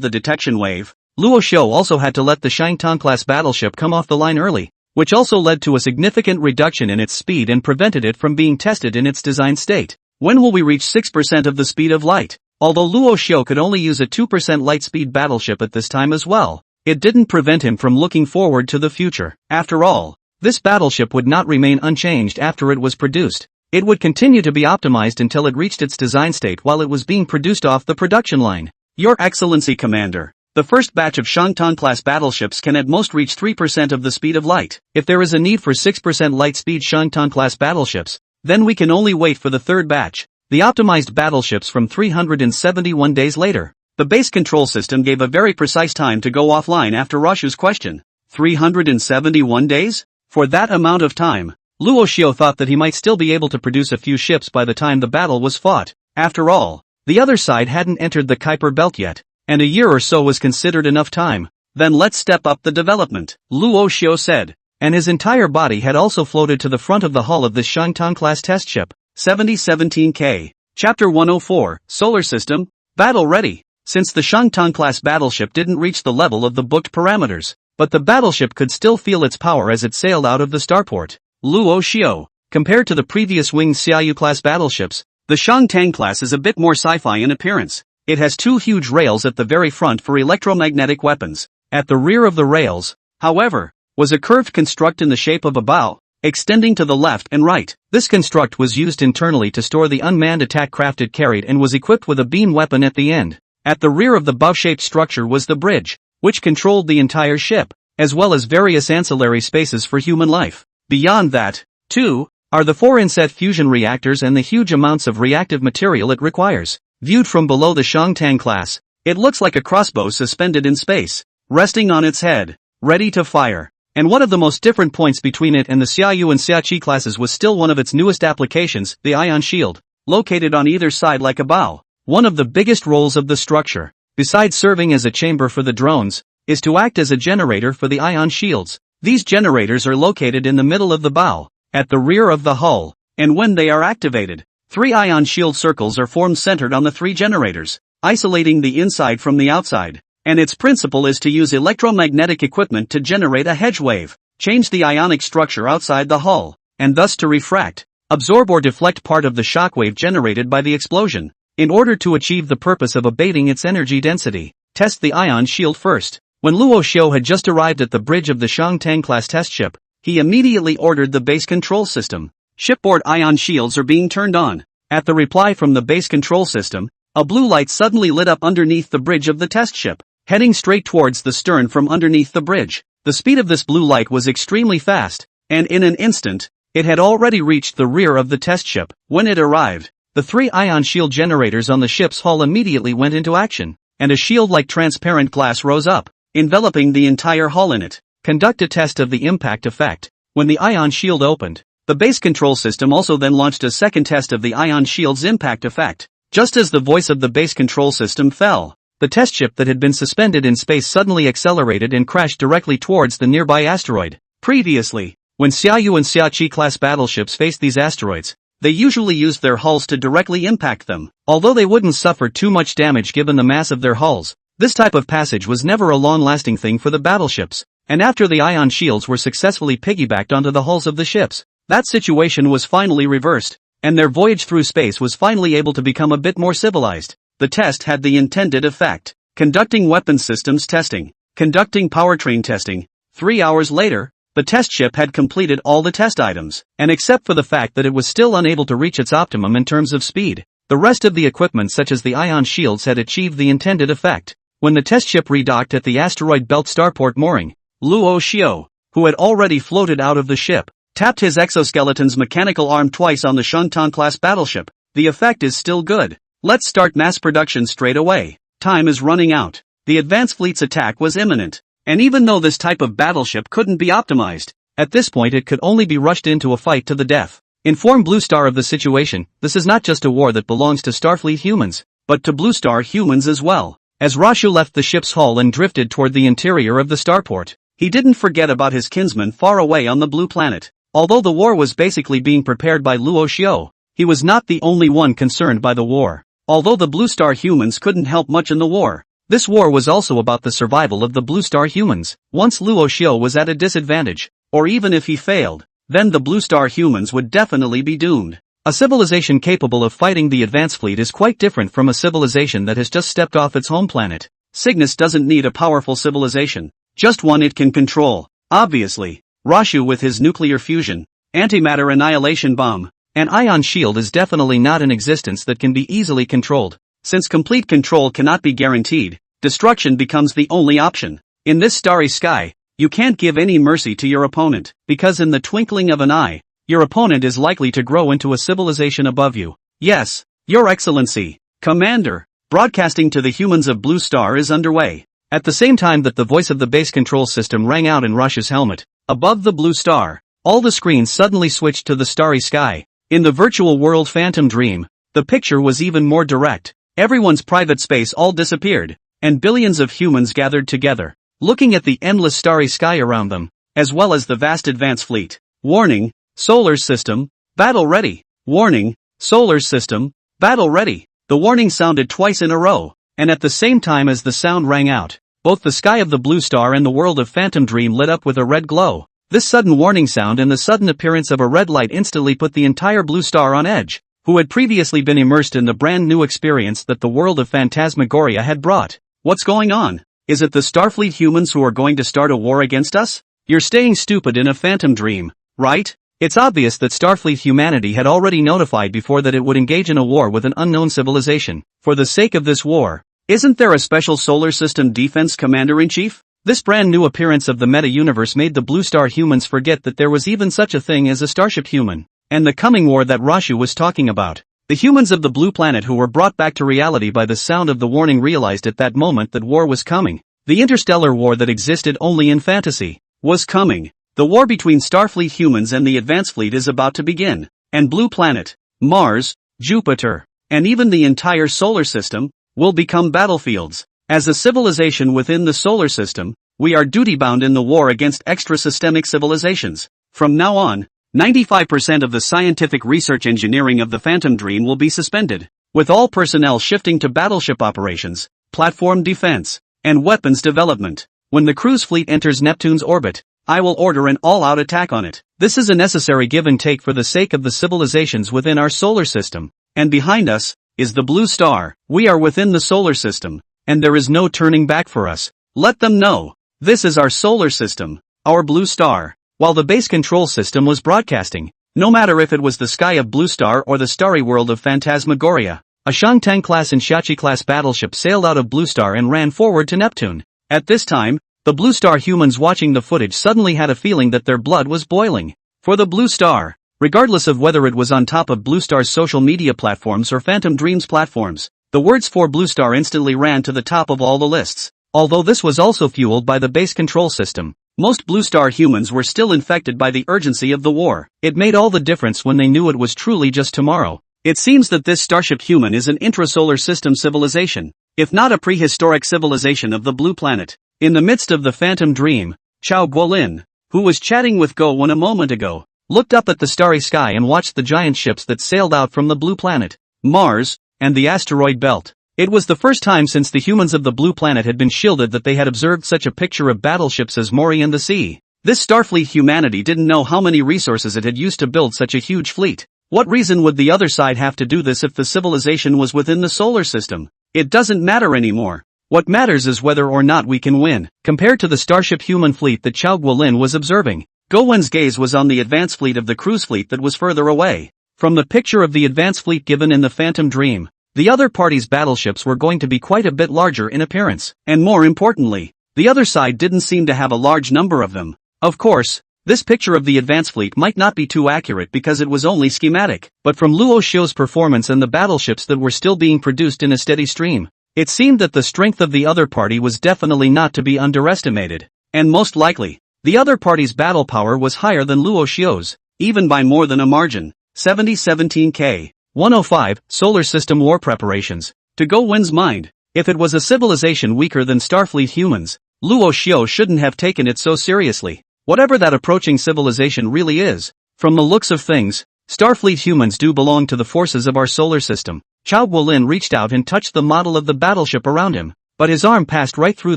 the detection wave, Luo Xiu also had to let the Zhangjiang-class battleship come off the line early, which also led to a significant reduction in its speed and prevented it from being tested in its design state. When will we reach 6% of the speed of light? Although Luo Xiu could only use a 2% light speed battleship at this time as well, it didn't prevent him from looking forward to the future. After all, this battleship would not remain unchanged after it was produced. It would continue to be optimized until it reached its design state while it was being produced off the production line. Your Excellency Commander, the first batch of Zhangjiang-class battleships can at most reach 3% of the speed of light. If there is a need for 6% light-speed Zhangjiang-class battleships, then we can only wait for the third batch, the optimized battleships from 371 days later. The base control system gave a very precise time to go offline after Roshu's question. 371 days? For that amount of time, Luo Xiu thought that he might still be able to produce a few ships by the time the battle was fought. After all, the other side hadn't entered the Kuiper belt yet, and a year or so was considered enough time. Then let's step up the development, Luo Xiu said, and his entire body had also floated to the front of the hull of this Zhangjiang-class test ship. 7017K. Chapter 104, Solar System, Battle Ready. Since the Zhangjiang-class battleship didn't reach the level of the booked parameters, but the battleship could still feel its power as it sailed out of the starport. Luo Xiu, compared to the previous winged Xiaoyu-class battleships, the Zhangjiang-class is a bit more sci-fi in appearance. It has two huge rails at the very front for electromagnetic weapons. At the rear of the rails, however, was a curved construct in the shape of a bow, extending to the left and right. This construct was used internally to store the unmanned attack craft it carried and was equipped with a beam weapon at the end. At the rear of the bow-shaped structure was the bridge, which controlled the entire ship, as well as various ancillary spaces for human life. Beyond that, too, are the 4 inset fusion reactors and the huge amounts of reactive material it requires. Viewed from below the Zhangjiang class, it looks like a crossbow suspended in space, resting on its head, ready to fire. And one of the most different points between it and the Xiaoyu and Xiaoqi classes was still one of its newest applications, the ion shield, located on either side like a bow. One of the biggest roles of the structure, besides serving as a chamber for the drones, is to act as a generator for the ion shields. These generators are located in the middle of the bow, at the rear of the hull, and when they are activated, 3 ion shield circles are formed centered on the 3 generators, isolating the inside from the outside. And its principle is to use electromagnetic equipment to generate a hedge wave, change the ionic structure outside the hull, and thus to refract, absorb or deflect part of the shockwave generated by the explosion. In order to achieve the purpose of abating its energy density, test the ion shield first. When Luo Xiu had just arrived at the bridge of the Zhangjiang-class test ship, he immediately ordered the base control system. Shipboard ion shields are being turned on. At the reply from the base control system, a blue light suddenly lit up underneath the bridge of the test ship, heading straight towards the stern from underneath the bridge. The speed of this blue light was extremely fast, and in an instant, it had already reached the rear of the test ship. When it arrived, the 3 ion shield generators on the ship's hull immediately went into action, and a shield-like transparent glass rose up, enveloping the entire hull in it. Conduct a test of the impact effect. When the ion shield opened, the base control system also then launched a second test of the ion shield's impact effect. Just as the voice of the base control system fell, the test ship that had been suspended in space suddenly accelerated and crashed directly towards the nearby asteroid. Previously, when Xiaoyu and Xiaoqi class battleships faced these asteroids, they usually used their hulls to directly impact them. Although they wouldn't suffer too much damage given the mass of their hulls, this type of passage was never a long-lasting thing for the battleships, and after the ion shields were successfully piggybacked onto the hulls of the ships, that situation was finally reversed, and their voyage through space was finally able to become a bit more civilized. The test had the intended effect. Conducting weapon systems testing. Conducting powertrain testing. 3 hours later, the test ship had completed all the test items, and except for the fact that it was still unable to reach its optimum in terms of speed, the rest of the equipment such as the ion shields had achieved the intended effect. When the test ship redocked at the asteroid belt starport mooring, Luo Xiu, who had already floated out of the ship, tapped his exoskeleton's mechanical arm twice on the Zhangjiang-class battleship. The effect is still good. Let's start mass production straight away. Time is running out. The advance fleet's attack was imminent. And even though this type of battleship couldn't be optimized, at this point it could only be rushed into a fight to the death. Inform Blue Star of the situation. This is not just a war that belongs to Starfleet humans, but to Blue Star humans as well. As Rashu left the ship's hull and drifted toward the interior of the starport, he didn't forget about his kinsman far away on the blue planet. Although the war was basically being prepared by Luo Xiao, he was not the only one concerned by the war. Although the Blue Star humans couldn't help much in the war, this war was also about the survival of the Blue Star humans. Once Luo Xiao was at a disadvantage, or even if he failed, then the Blue Star humans would definitely be doomed. A civilization capable of fighting the advance fleet is quite different from a civilization that has just stepped off its home planet. Cygnus doesn't need a powerful civilization, just one it can control. Obviously, Rashu with his nuclear fusion, antimatter annihilation bomb, and ion shield is definitely not an existence that can be easily controlled. Since complete control cannot be guaranteed, destruction becomes the only option. In this starry sky, you can't give any mercy to your opponent, because in the twinkling of an eye, your opponent is likely to grow into a civilization above you. Yes, Your Excellency, Commander, broadcasting to the humans of Blue Star is underway. At the same time that the voice of the base control system rang out in Rush's helmet, above the Blue Star, all the screens suddenly switched to the starry sky. In the virtual world Phantom Dream, the picture was even more direct. Everyone's private space all disappeared, and billions of humans gathered together, looking at the endless starry sky around them, as well as the vast advance fleet. Warning, Solar System, battle ready. Warning, Solar System, battle ready. The warning sounded twice in a row, and at the same time as the sound rang out, both the sky of the Blue Star and the world of Phantom Dream lit up with a red glow. This sudden warning sound and the sudden appearance of a red light instantly put the entire Blue Star on edge, who had previously been immersed in the brand new experience that the world of Phantasmagoria had brought. What's going on? Is it the Starfleet humans who are going to start a war against us? You're staying stupid in a Phantom Dream, right? It's obvious that Starfleet humanity had already notified before that it would engage in a war with an unknown civilization. For the sake of this war, isn't there a special solar system defense commander-in-chief? This brand new appearance of the meta-universe made the Blue Star humans forget that there was even such a thing as a starship human, and the coming war that Rashu was talking about. The humans of the blue planet who were brought back to reality by the sound of the warning realized at that moment that war was coming. The interstellar war that existed only in fantasy was coming. The war between Starfleet humans and the advance fleet is about to begin, and Blue Planet, Mars, Jupiter, and even the entire solar system will become battlefields. As a civilization within the solar system, we are duty-bound in the war against extra-systemic civilizations. From now on, 95% of the scientific research engineering of the Phantom Dream will be suspended, with all personnel shifting to battleship operations, platform defense, and weapons development. When the cruise fleet enters Neptune's orbit, I will order an all-out attack on it. This is a necessary give and take for the sake of the civilizations within our solar system. And behind us is the Blue Star. We are within the solar system, and there is no turning back for us. Let them know. This is our solar system, our Blue Star. While the base control system was broadcasting, no matter if it was the sky of Blue Star or the starry world of Phantasmagoria, a Shangtang-class and Shachi-class battleship sailed out of Blue Star and ran forward to Neptune. At this time, the Blue Star humans watching the footage suddenly had a feeling that their blood was boiling. For the Blue Star, regardless of whether it was on top of Blue Star's social media platforms or Phantom Dreams platforms, the words for Blue Star instantly ran to the top of all the lists. Although this was also fueled by the base control system, most Blue Star humans were still infected by the urgency of the war. It made all the difference when they knew it was truly just tomorrow. It seems that this starship human is an intrasolar system civilization, if not a prehistoric civilization of the blue planet. In the midst of the Phantom Dream, Chao Guolin, who was chatting with Go Wen a moment ago, looked up at the starry sky and watched the giant ships that sailed out from the blue planet, Mars, and the asteroid belt. It was the first time since the humans of the blue planet had been shielded that they had observed such a picture of battleships as Mori and the sea. This Starfleet humanity didn't know how many resources it had used to build such a huge fleet. What reason would the other side have to do this if the civilization was within the solar system? It doesn't matter anymore. What matters is whether or not we can win. Compared to the starship human fleet that Chao Guolin was observing, Go Wen's gaze was on the advance fleet of the cruise fleet that was further away. From the picture of the advance fleet given in the Phantom Dream, the other party's battleships were going to be quite a bit larger in appearance. And more importantly, the other side didn't seem to have a large number of them. Of course, this picture of the advance fleet might not be too accurate because it was only schematic, but from Luo Xiao's performance and the battleships that were still being produced in a steady stream, it seemed that the strength of the other party was definitely not to be underestimated. And most likely, the other party's battle power was higher than Luo Xiu's, even by more than a margin. 7017K. 105, Solar System War Preparations. To Go Wen's mind, if it was a civilization weaker than Starfleet humans, Luo Xiu shouldn't have taken it so seriously. Whatever that approaching civilization really is, from the looks of things, Starfleet humans do belong to the forces of our solar system. Chao Guolin reached out and touched the model of the battleship around him, but his arm passed right through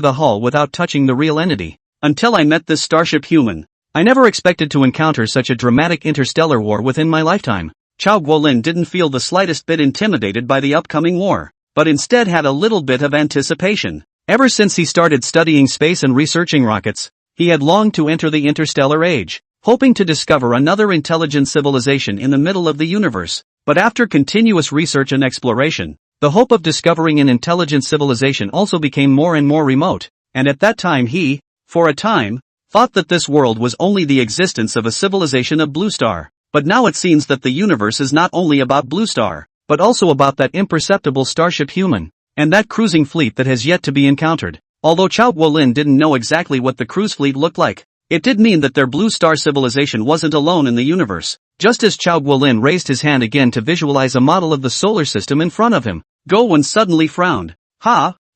the hull without touching the real entity. Until I met this starship human, I never expected to encounter such a dramatic interstellar war within my lifetime. Chao Guolin didn't feel the slightest bit intimidated by the upcoming war, but instead had a little bit of anticipation. Ever since he started studying space and researching rockets, he had longed to enter the interstellar age, hoping to discover another intelligent civilization in the middle of the universe. But after continuous research and exploration, the hope of discovering an intelligent civilization also became more and more remote, and at that time he, for a time, thought that this world was only the existence of a civilization of Blue Star. But now it seems that the universe is not only about Blue Star, but also about that imperceptible starship human, and that cruising fleet that has yet to be encountered. Although Chao Guolin didn't know exactly what the cruise fleet looked like, it did mean that their Blue Star civilization wasn't alone in the universe. Just as Chao Guolin raised his hand again to visualize a model of the solar system in front of him, Gowen suddenly frowned.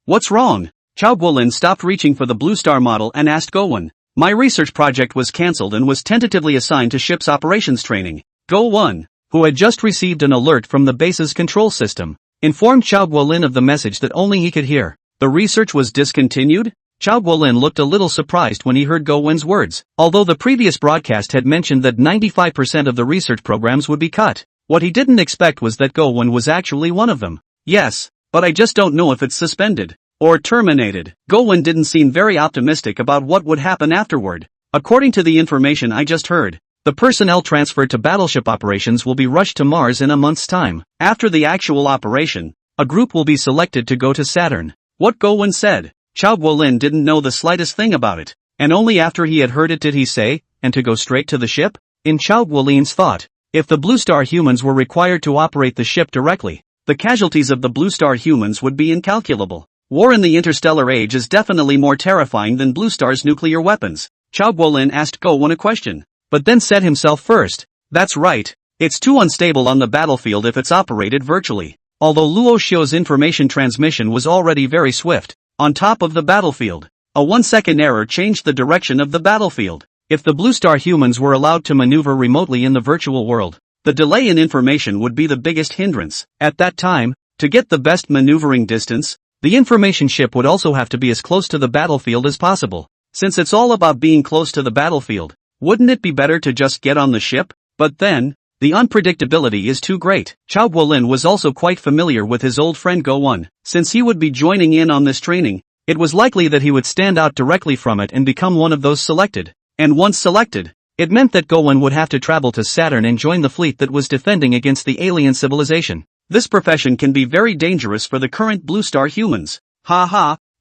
What's wrong? Chao Guolin stopped reaching for the Blue Star model and asked Gowen. My research project was cancelled and was tentatively assigned to ship's operations training. Gowen, who had just received an alert from the base's control system, informed Chao Guolin of the message that only he could hear. The research was discontinued? Chao Guolin looked a little surprised when he heard Gowen's words. Although the previous broadcast had mentioned that 95% of the research programs would be cut, what he didn't expect was that Gowen was actually one of them. Yes, but I just don't know if it's suspended or terminated. Gowen didn't seem very optimistic about what would happen afterward. According to the information I just heard, the personnel transferred to battleship operations will be rushed to Mars in a month's time. After the actual operation, a group will be selected to go to Saturn. What Gowen said, Chao Guolin didn't know the slightest thing about it, and only after he had heard it did he say, and to go straight to the ship? In Chao Guolin's thought, if the Blue Star humans were required to operate the ship directly, the casualties of the Blue Star humans would be incalculable. War in the interstellar age is definitely more terrifying than Blue Star's nuclear weapons. Chao Guolin asked Gowen a question, but then said himself first, that's right, it's too unstable on the battlefield if it's operated virtually. Although Luo Xiu's information transmission was already very swift, on top of the battlefield, a 1-second error changed the direction of the battlefield. If the Blue Star humans were allowed to maneuver remotely in the virtual world, the delay in information would be the biggest hindrance. At that time, to get the best maneuvering distance, the information ship would also have to be as close to the battlefield as possible. Since it's all about being close to the battlefield, wouldn't it be better to just get on the ship? But then, the unpredictability is too great. Chao Guolin was also quite familiar with his old friend Gowen. Since he would be joining in on this training, it was likely that he would stand out directly from it and become one of those selected. And once selected, it meant that Gowen would have to travel to Saturn and join the fleet that was defending against the alien civilization. This profession can be very dangerous for the current Blue Star humans.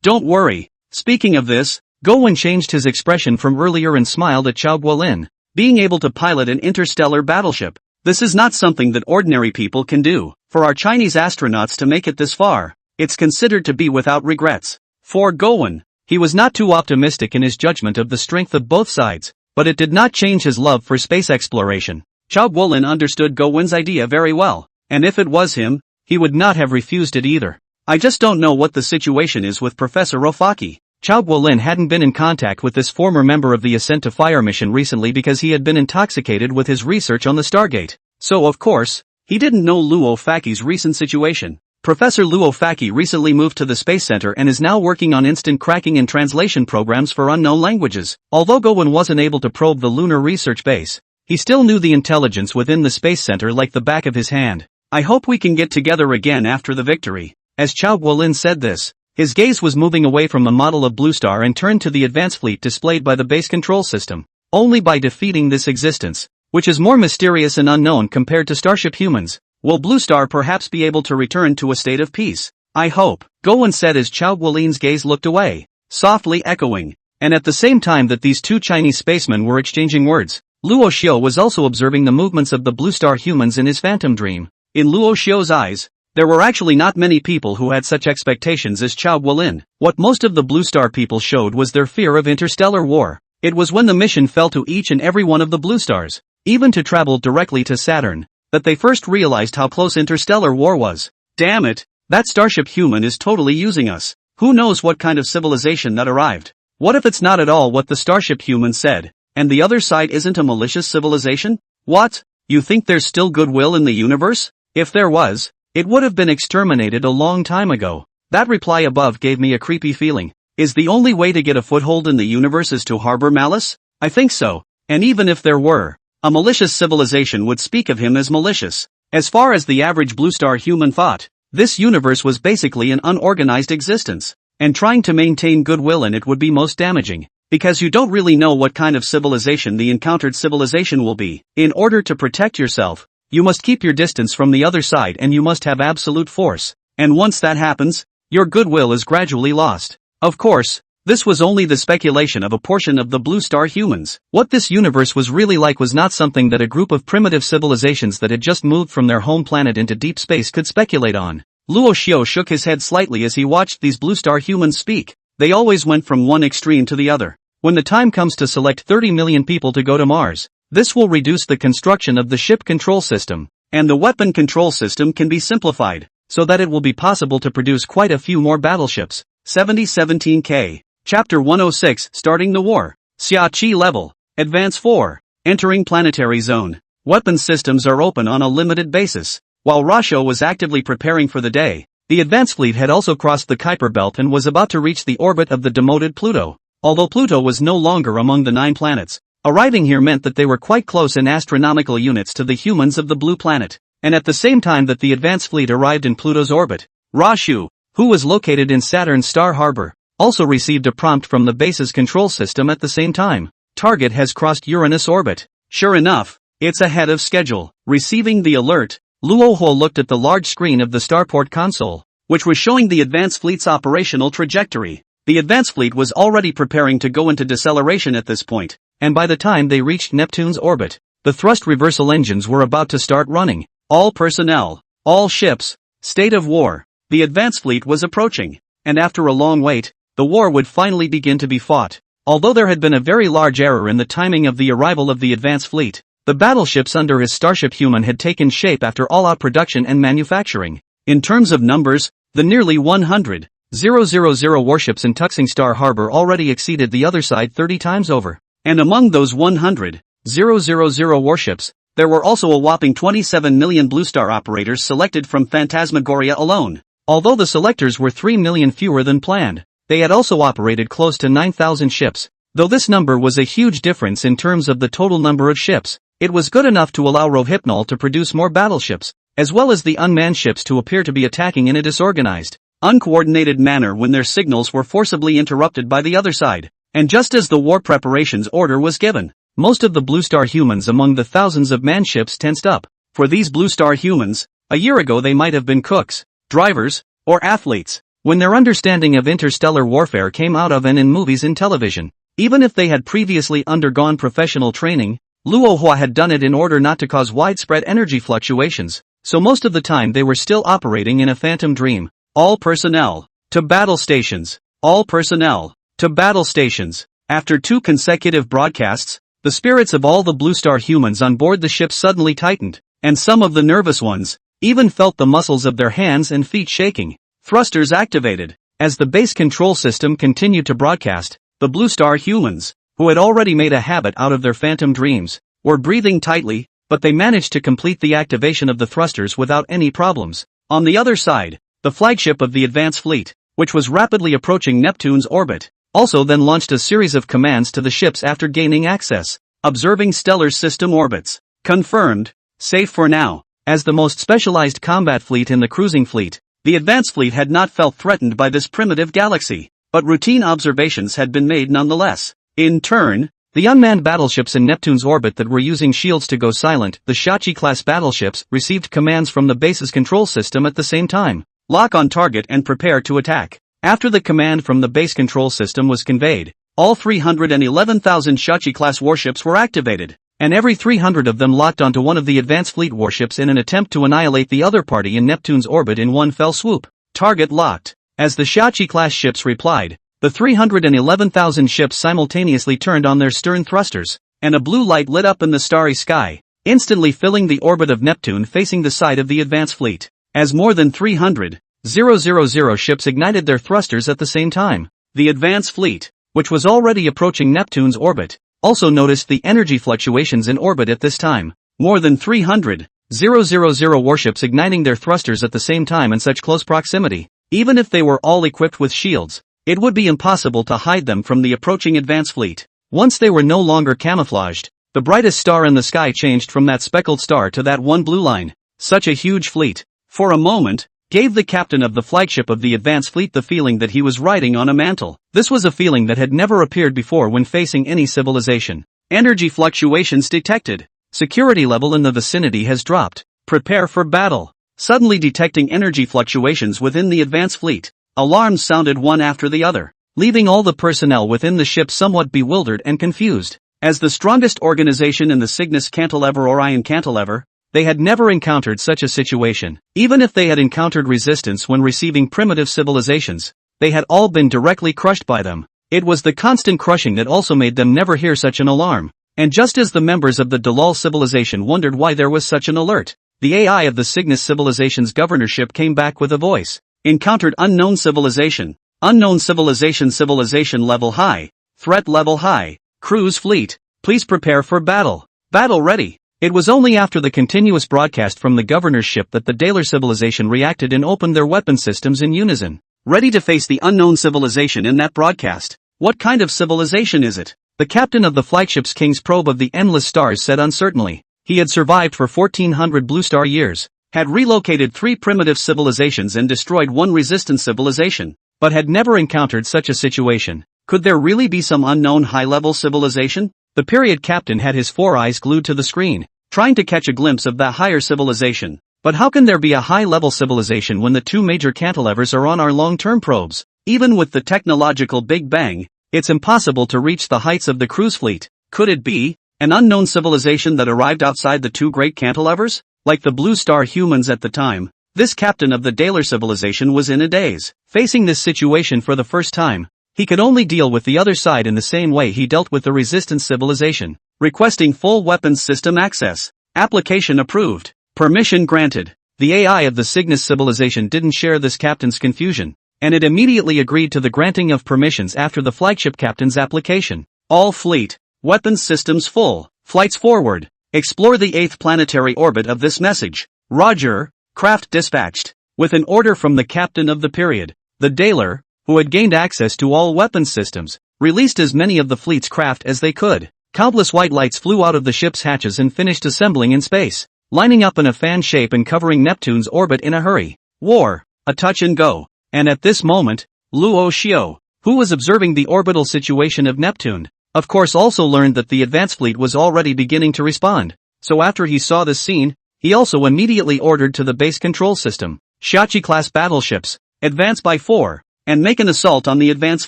Don't worry. Speaking of this, Gowen changed his expression from earlier and smiled at Chao Guolin. Being able to pilot an interstellar battleship, this is not something that ordinary people can do. For our Chinese astronauts to make it this far, it's considered to be without regrets. For Gowen, he was not too optimistic in his judgment of the strength of both sides, but it did not change his love for space exploration. Chao Guolin understood Gowen's idea very well, and if it was him, he would not have refused it either. I just don't know what the situation is with Professor Rofaki. Chao Guolin hadn't been in contact with this former member of the Ascent to Fire mission recently because he had been intoxicated with his research on the Stargate. So of course, he didn't know Luo Faki's recent situation. Professor Luo Faki recently moved to the Space Center and is now working on instant cracking and translation programs for unknown languages. Although Gowen wasn't able to probe the lunar research base, he still knew the intelligence within the Space Center like the back of his hand. I hope we can get together again after the victory. As Chao Guolin said this, his gaze was moving away from the model of Blue Star and turned to the advanced fleet displayed by the base control system. Only by defeating this existence, which is more mysterious and unknown compared to starship humans, will Blue Star perhaps be able to return to a state of peace. I hope, Gowen said as Chao Guolin's gaze looked away, softly echoing. And at the same time that these two Chinese spacemen were exchanging words, Luo Xiu was also observing the movements of the Blue Star humans in his phantom dream. In Luo Xiu's eyes, There were actually not many people who had such expectations as Chao Guolin. What most of the Blue Star people showed was their fear of interstellar war. It was when the mission fell to each and every one of the Blue Stars, even to travel directly to Saturn, that they first realized how close interstellar war was. Damn it, that starship human is totally using us. Who knows what kind of civilization that arrived? What if it's not at all what the starship human said, and the other side isn't a malicious civilization? What? You think there's still goodwill in the universe? If there was, it would have been exterminated a long time ago. That reply above gave me a creepy feeling. Is the only way to get a foothold in the universe is to harbor malice? I think so, and even if there were, a malicious civilization would speak of him as malicious. As far as the average Blue Star human thought, this universe was basically an unorganized existence, and trying to maintain goodwill in it would be most damaging, because you don't really know what kind of civilization the encountered civilization will be. In order to protect yourself, you must keep your distance from the other side and you must have absolute force, and once that happens, your goodwill is gradually lost. Of course, this was only the speculation of a portion of the Blue Star humans. What this universe was really like was not something that a group of primitive civilizations that had just moved from their home planet into deep space could speculate on. Luo Xiao shook his head slightly as he watched these Blue Star humans speak. They always went from one extreme to the other. When the time comes to select 30 million people to go to Mars, this will reduce the construction of the ship control system, and the weapon control system can be simplified, so that it will be possible to produce quite a few more battleships. 7017K. Chapter 106, Starting the War. Xia Qi Level. Advance 4. Entering Planetary Zone. Weapons systems are open on a limited basis. While Rasho was actively preparing for the day, the advance fleet had also crossed the Kuiper Belt and was about to reach the orbit of the demoted Pluto. Although Pluto was no longer among the 9 planets, arriving here meant that they were quite close in astronomical units to the humans of the blue planet. And at the same time that the advance fleet arrived in Pluto's orbit, Rashu, who was located in Saturn's Star Harbor, also received a prompt from the base's control system at the same time. Target has crossed Uranus orbit. Sure enough, it's ahead of schedule. Receiving the alert, Luo Huo looked at the large screen of the starport console, which was showing the advance fleet's operational trajectory. The advance fleet was already preparing to go into deceleration at this point, and by the time they reached Neptune's orbit, the thrust reversal engines were about to start running. All personnel, all ships, state of war. The advance fleet was approaching, and after a long wait, the war would finally begin to be fought. Although there had been a very large error in the timing of the arrival of the advance fleet, the battleships under his Starship Human had taken shape after all-out production and manufacturing. In terms of numbers, the nearly 100,000 warships in Zhangjiang Star Harbor already exceeded the other side 30 times over. And among those 100,000 warships, there were also a whopping 27 million Blue Star operators selected from Phantasmagoria alone. Although the selectors were 3 million fewer than planned, they had also operated close to 9,000 ships. Though this number was a huge difference in terms of the total number of ships, it was good enough to allow Rohypnol to produce more battleships, as well as the unmanned ships to appear to be attacking in a disorganized, uncoordinated manner when their signals were forcibly interrupted by the other side. And just as the war preparations order was given, most of the Blue Star humans among the thousands of manned ships tensed up. For these Blue Star humans, a year ago they might have been cooks, drivers, or athletes, when their understanding of interstellar warfare came out of and in movies and television. Even if they had previously undergone professional training, Luo Hua had done it in order not to cause widespread energy fluctuations, so most of the time they were still operating in a phantom dream. All personnel, to battle stations. All personnel, to battle stations. After 2 consecutive broadcasts, the spirits of all the Blue Star humans on board the ship suddenly tightened, and some of the nervous ones even felt the muscles of their hands and feet shaking. Thrusters activated. As the base control system continued to broadcast, the Blue Star humans, who had already made a habit out of their phantom dreams, were breathing tightly, but they managed to complete the activation of the thrusters without any problems. On the other side, the flagship of the advance fleet, which was rapidly approaching Neptune's orbit, also then launched a series of commands to the ships after gaining access. Observing stellar system orbits. Confirmed. Safe for now. As the most specialized combat fleet in the cruising fleet, the advance fleet had not felt threatened by this primitive galaxy, but routine observations had been made nonetheless. In turn, the unmanned battleships in Neptune's orbit that were using shields to go silent, the Shachi-class battleships, received commands from the base's control system at the same time. Lock on target and prepare to attack. After the command from the base control system was conveyed, all 311,000 Shachi-class warships were activated. and every 300 of them locked onto one of the advanced fleet warships in an attempt to annihilate the other party in Neptune's orbit in one fell swoop. Target locked. As the Shachi-class ships replied, the 311,000 ships simultaneously turned on their stern thrusters, and a blue light lit up in the starry sky, instantly filling the orbit of Neptune facing the side of the advanced fleet. As more than 300,000 ships ignited their thrusters at the same time, the advanced fleet, which was already approaching Neptune's orbit, also noticed the energy fluctuations in orbit at this time. More than 300,000 warships igniting their thrusters at the same time in such close proximity. Even if they were all equipped with shields, it would be impossible to hide them from the approaching advanced fleet. Once they were no longer camouflaged, the brightest star in the sky changed from that speckled star to that one blue line. Such a huge fleet, for a moment, gave the captain of the flagship of the advanced fleet the feeling that he was riding on a mantle. This was a feeling that had never appeared before when facing any civilization. Energy fluctuations detected. Security level in the vicinity has dropped. Prepare for battle. Suddenly detecting energy fluctuations within the advanced fleet, alarms sounded one after the other, leaving all the personnel within the ship somewhat bewildered and confused. As the strongest organization in the Cygnus Cantilever Orion Cantilever, they had never encountered such a situation. Even if they had encountered resistance when receiving primitive civilizations, they had all been directly crushed by them. It was the constant crushing that also made them never hear such an alarm. And just as the members of the Dalal civilization wondered why there was such an alert, the AI of the Cygnus civilization's governorship came back with a voice. Encountered unknown civilization. Unknown civilization. Civilization level high. Threat level high. Cruise fleet. Please prepare for battle. Battle ready. It was only after the continuous broadcast from the governor's ship that the Dalar civilization reacted and opened their weapon systems in unison. Ready to face the unknown civilization in that broadcast. What kind of civilization is it? The captain of the flagship's King's probe of the Endless Stars said uncertainly. He had survived for 1400 blue star years, had relocated 3 primitive civilizations and destroyed 1 resistant civilization, but had never encountered such a situation. Could there really be some unknown high-level civilization? The period captain had his 4 eyes glued to the screen, trying to catch a glimpse of that higher civilization. But how can there be a high-level civilization when the 2 major cantilevers are on our long-term probes? Even with the technological Big Bang, it's impossible to reach the heights of the cruise fleet. Could it be an unknown civilization that arrived outside the 2 great cantilevers? Like the Blue Star humans at the time, this captain of the Dalar civilization was in a daze. Facing this situation for the first time, he could only deal with the other side in the same way he dealt with the resistance civilization. Requesting full weapons system access. Application approved. Permission granted. The AI of the Cygnus civilization didn't share this captain's confusion, and it immediately agreed to the granting of permissions after the flagship captain's application. All fleet, weapons systems full, flights forward. Explore the 8th planetary orbit of this message. Roger. Craft dispatched. With an order from the captain of the period, the Dalar, who had gained access to all weapons systems, released as many of the fleet's craft as they could. Countless white lights flew out of the ship's hatches and finished assembling in space, lining up in a fan shape and covering Neptune's orbit in a hurry. War. A touch and go. And at this moment, Luo Xiao, who was observing the orbital situation of Neptune, of course also learned that the advanced fleet was already beginning to respond. So after he saw this scene, he also immediately ordered to the base control system, Shachi-class battleships, advance by 4, and make an assault on the advanced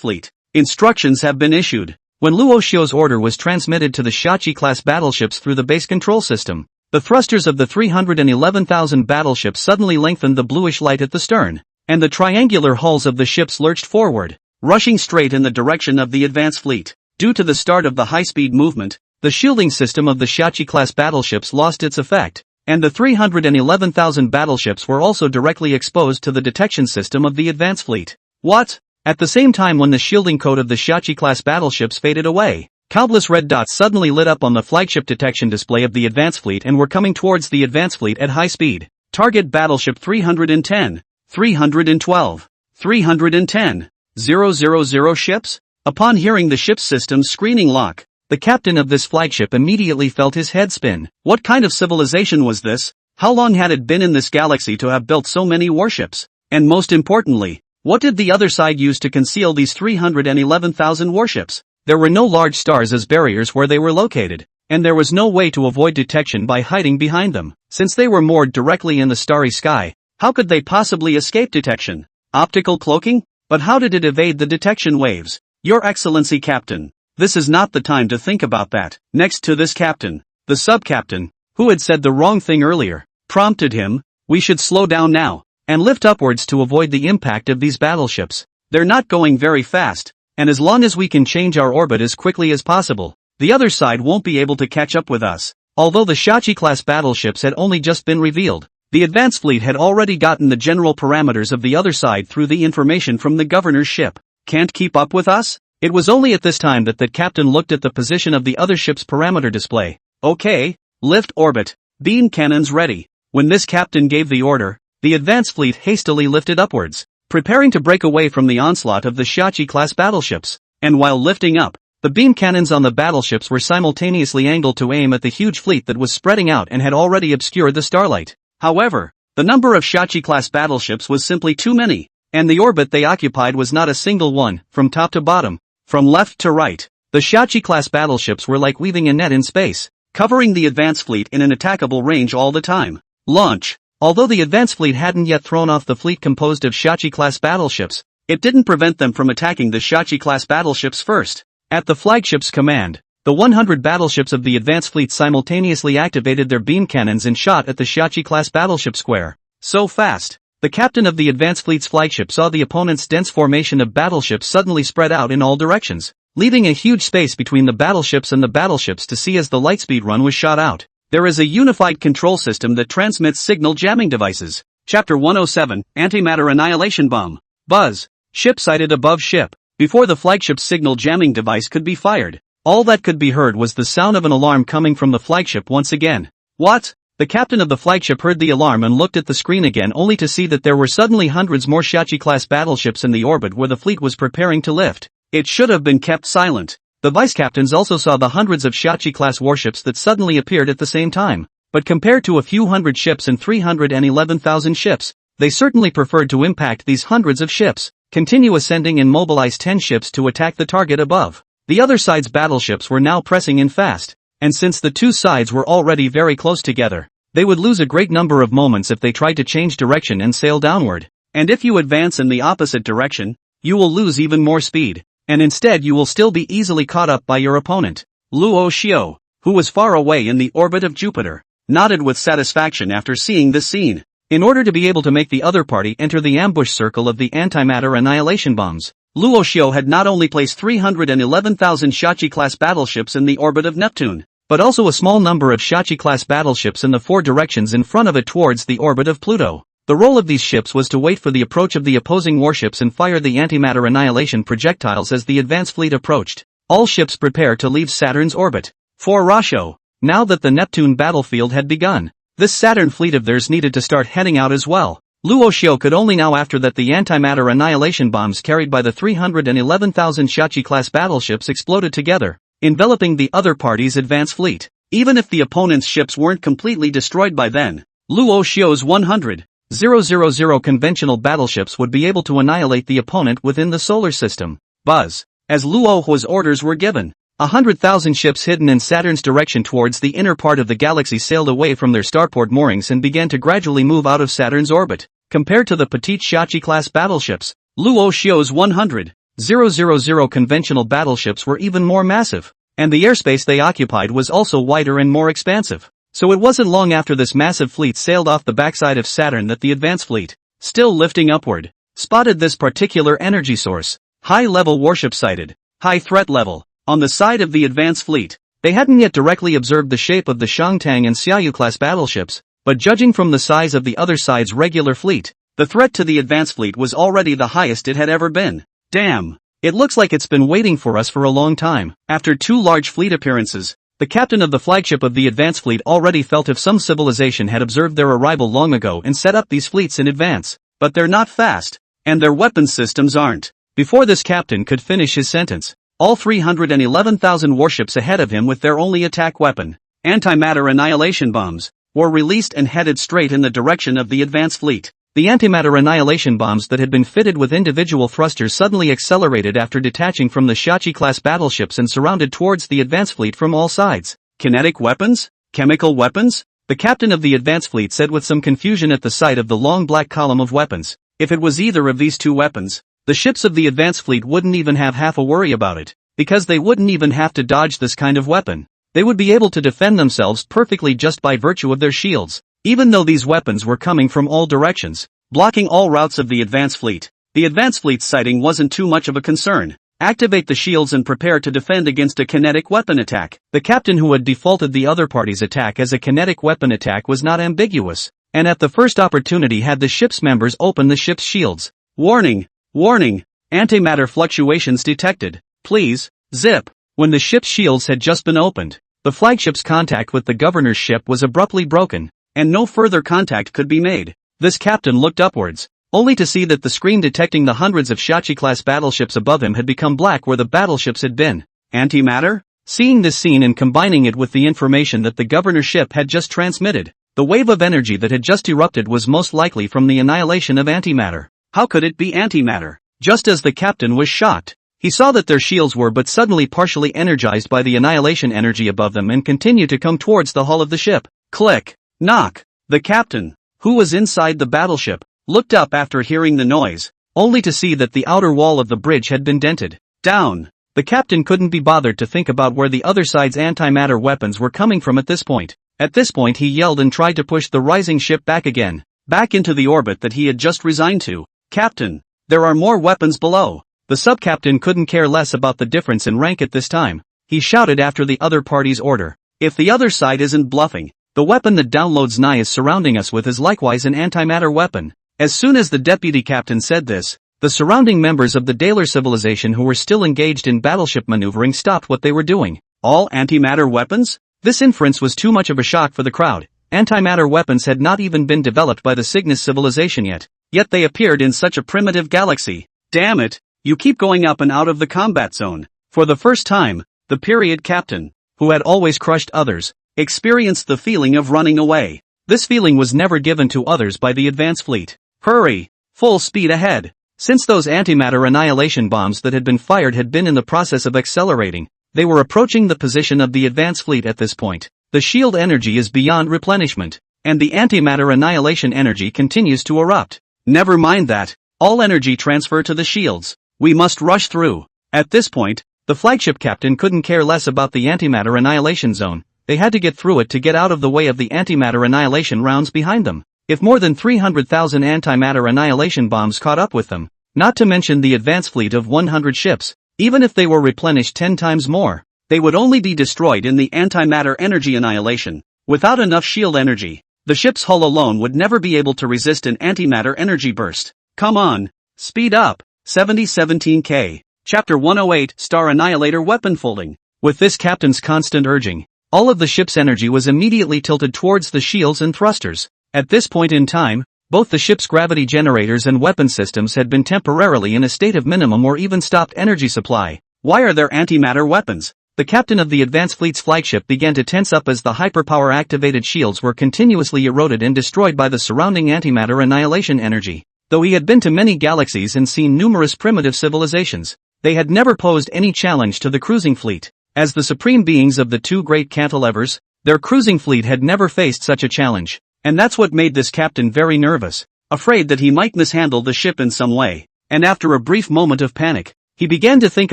fleet. Instructions have been issued. When Luo Xiao's order was transmitted to the Shachi-class battleships through the base control system, the thrusters of the 311,000 battleships suddenly lengthened the bluish light at the stern, and the triangular hulls of the ships lurched forward, rushing straight in the direction of the advanced fleet. Due to the start of the high-speed movement, the shielding system of the Shachi-class battleships lost its effect, and the 311,000 battleships were also directly exposed to the detection system of the advanced fleet. What? At the same time when the shielding code of the Shachi-class battleships faded away, countless red dots suddenly lit up on the flagship detection display of the advanced fleet and were coming towards the advanced fleet at high speed. Target battleship 310, 312, 310, 000 ships? Upon hearing the ship's system's screening lock, the captain of this flagship immediately felt his head spin. What kind of civilization was this? How long had it been in this galaxy to have built so many warships? And most importantly, what did the other side use to conceal these 311,000 warships? There were no large stars as barriers where they were located, and there was no way to avoid detection by hiding behind them. Since they were moored directly in the starry sky, how could they possibly escape detection? Optical cloaking? But how did it evade the detection waves? Your Excellency Captain, this is not the time to think about that. Next to this captain, The sub-captain, who had said the wrong thing earlier, prompted him, "We should slow down now, and lift upwards to avoid the impact of these battleships. They're not going very fast, and as long as we can change our orbit as quickly as possible, the other side won't be able to catch up with us." Although the Shachi-class battleships had only just been revealed, the advanced fleet had already gotten the general parameters of the other side through the information from the governor's ship. "Can't keep up with us?" It was only at this time that the captain looked at the position of the other ship's parameter display. "Okay, lift orbit, beam cannons ready." When this captain gave the order, the advanced fleet hastily lifted upwards, preparing to break away from the onslaught of the Shachi-class battleships. And while lifting up, the beam cannons on the battleships were simultaneously angled to aim at the huge fleet that was spreading out and had already obscured the starlight. However, the number of Shachi-class battleships was simply too many, and the orbit they occupied was not a single one, from top to bottom, from left to right. The Shachi-class battleships were like weaving a net in space, covering the advanced fleet in an attackable range all the time. Launch. Although the advanced fleet hadn't yet thrown off the fleet composed of Shachi-class battleships, it didn't prevent them from attacking the Shachi-class battleships first. At the flagship's command, the 100 battleships of the advanced fleet simultaneously activated their beam cannons and shot at the Shachi-class battleship square. So fast, the captain of the advanced fleet's flagship saw the opponent's dense formation of battleships suddenly spread out in all directions, leaving a huge space between the battleships and the battleships to see as the lightspeed run was shot out. There is a unified control system that transmits signal jamming devices. Chapter 107, Antimatter Annihilation Bomb. Buzz. Ship sighted above ship. Before the flagship's signal jamming device could be fired, all that could be heard was the sound of an alarm coming from the flagship once again. What? The captain of the flagship heard the alarm and looked at the screen again only to see that there were suddenly hundreds more Shachi-class battleships in the orbit where the fleet was preparing to lift. It should have been kept silent. The vice captains also saw the hundreds of Shachi-class warships that suddenly appeared at the same time. But compared to a few hundred ships and 311,000 ships, they certainly preferred to impact these hundreds of ships, continue ascending and mobilize 10 ships to attack the target above. The other side's battleships were now pressing in fast, and since the two sides were already very close together, they would lose a great number of moments if they tried to change direction and sail downward. And if you advance in the opposite direction, you will lose even more speed, and instead you will still be easily caught up by your opponent. Luo Xiao, who was far away in the orbit of Jupiter, nodded with satisfaction after seeing this scene. In order to be able to make the other party enter the ambush circle of the antimatter annihilation bombs, Luo Xiao had not only placed 311,000 Shachi-class battleships in the orbit of Neptune, but also a small number of Shachi-class battleships in the four directions in front of it towards the orbit of Pluto. The role of these ships was to wait for the approach of the opposing warships and fire the antimatter annihilation projectiles as the advance fleet approached. All ships prepare to leave Saturn's orbit. For Rasho, now that the Neptune battlefield had begun, this Saturn fleet of theirs needed to start heading out as well. Luo Xiao could only now after that the antimatter annihilation bombs carried by the 311,000 Shachi-class battleships exploded together, enveloping the other party's advance fleet. Even if the opponent's ships weren't completely destroyed by then, Luo Xiao's 100,000 conventional battleships would be able to annihilate the opponent within the solar system. Buzz. As Luo Hua's orders were given, 100,000 ships hidden in Saturn's direction towards the inner part of the galaxy sailed away from their starport moorings and began to gradually move out of Saturn's orbit. Compared to the petite Shachi-class battleships, Luo Xiao's 100,000 conventional battleships were even more massive, and the airspace they occupied was also wider and more expansive. So it wasn't long after this massive fleet sailed off the backside of Saturn that the advance fleet, still lifting upward, spotted this particular energy source. High-level warship sighted. High threat level. On the side of the advance fleet, they hadn't yet directly observed the shape of the Shangtang and Xiaoyu-class battleships, but judging from the size of the other side's regular fleet, the threat to the advance fleet was already the highest it had ever been. Damn! It looks like it's been waiting for us for a long time. After 2 large fleet appearances, the captain of the flagship of the advance fleet already felt if some civilization had observed their arrival long ago and set up these fleets in advance. But they're not fast, and their weapon systems aren't. Before this captain could finish his sentence, all 311,000 warships ahead of him with their only attack weapon, antimatter annihilation bombs, were released and headed straight in the direction of the advance fleet. The antimatter annihilation bombs that had been fitted with individual thrusters suddenly accelerated after detaching from the Shachi-class battleships and surrounded towards the advance fleet from all sides. Kinetic weapons? Chemical weapons? The captain of the advance fleet said with some confusion at the sight of the long black column of weapons. If it was either of these two weapons, the ships of the advance fleet wouldn't even have half a worry about it, because they wouldn't even have to dodge this kind of weapon. they would be able to defend themselves perfectly just by virtue of their shields, even though these weapons were coming from all directions, blocking all routes of the advance fleet. The advance fleet's sighting wasn't too much of a concern. Activate the shields and prepare to defend against a kinetic weapon attack. The captain who had defaulted the other party's attack as a kinetic weapon attack was not ambiguous, and at the first opportunity had the ship's members open the ship's shields. Warning! Warning! Antimatter fluctuations detected. Please, zip! When the ship's shields had just been opened, the flagship's contact with the governor's ship was abruptly broken, and no further contact could be made. This captain looked upwards, only to see that the screen detecting the hundreds of Shachi-class battleships above him had become black where the battleships had been. Antimatter? Seeing this scene and combining it with the information that the governor's ship had just transmitted, the wave of energy that had just erupted was most likely from the annihilation of antimatter. How could it be antimatter? Just as the captain was shocked, he saw that their shields were but suddenly partially energized by the annihilation energy above them and continued to come towards the hull of the ship. Click! Knock! The captain, who was inside the battleship, looked up after hearing the noise, only to see that the outer wall of the bridge had been dented. Down! The captain couldn't be bothered to think about where the other side's antimatter weapons were coming from at this point. At this point he yelled and tried to push the rising ship back again, back into the orbit that he had just resigned to. Captain, there are more weapons below. The sub-captain couldn't care less about the difference in rank at this time. He shouted after the other party's order. If the other side isn't bluffing, the weapon that downloads Nye is surrounding us with is likewise an antimatter weapon. As soon as the deputy captain said this, the surrounding members of the Daler civilization who were still engaged in battleship maneuvering stopped what they were doing. All antimatter weapons? This inference was too much of a shock for the crowd. Antimatter weapons had not even been developed by the Cygnus civilization yet they appeared in such a primitive galaxy. Damn it, you keep going up and out of the combat zone. For the first time, the period captain, who had always crushed others, experienced the feeling of running away. This feeling was never given to others by the advance fleet. Hurry! Full speed ahead! Since those antimatter annihilation bombs that had been fired had been in the process of accelerating, they were approaching the position of the advance fleet at this point. The shield energy is beyond replenishment, and the antimatter annihilation energy continues to erupt. Never mind that, all energy transfer to the shields. We must rush through. At this point, the flagship captain couldn't care less about the antimatter annihilation zone. They had to get through it to get out of the way of the antimatter annihilation rounds behind them. If more than 300,000 antimatter annihilation bombs caught up with them, not to mention the advance fleet of 100 ships, even if they were replenished 10 times more, they would only be destroyed in the antimatter energy annihilation. Without enough shield energy, the ship's hull alone would never be able to resist an antimatter energy burst. Come on, speed up. 7017K. Chapter 108, Star Annihilator Weapon Folding. With this captain's constant urging, all of the ship's energy was immediately tilted towards the shields and thrusters. At this point in time, both the ship's gravity generators and weapon systems had been temporarily in a state of minimum or even stopped energy supply. Why are there antimatter weapons? The captain of the advance fleet's flagship began to tense up as the hyperpower-activated shields were continuously eroded and destroyed by the surrounding antimatter annihilation energy. Though he had been to many galaxies and seen numerous primitive civilizations, they had never posed any challenge to the cruising fleet. As the supreme beings of the two great cantilevers, their cruising fleet had never faced such a challenge. And that's what made this captain very nervous, afraid that he might mishandle the ship in some way. And after a brief moment of panic, he began to think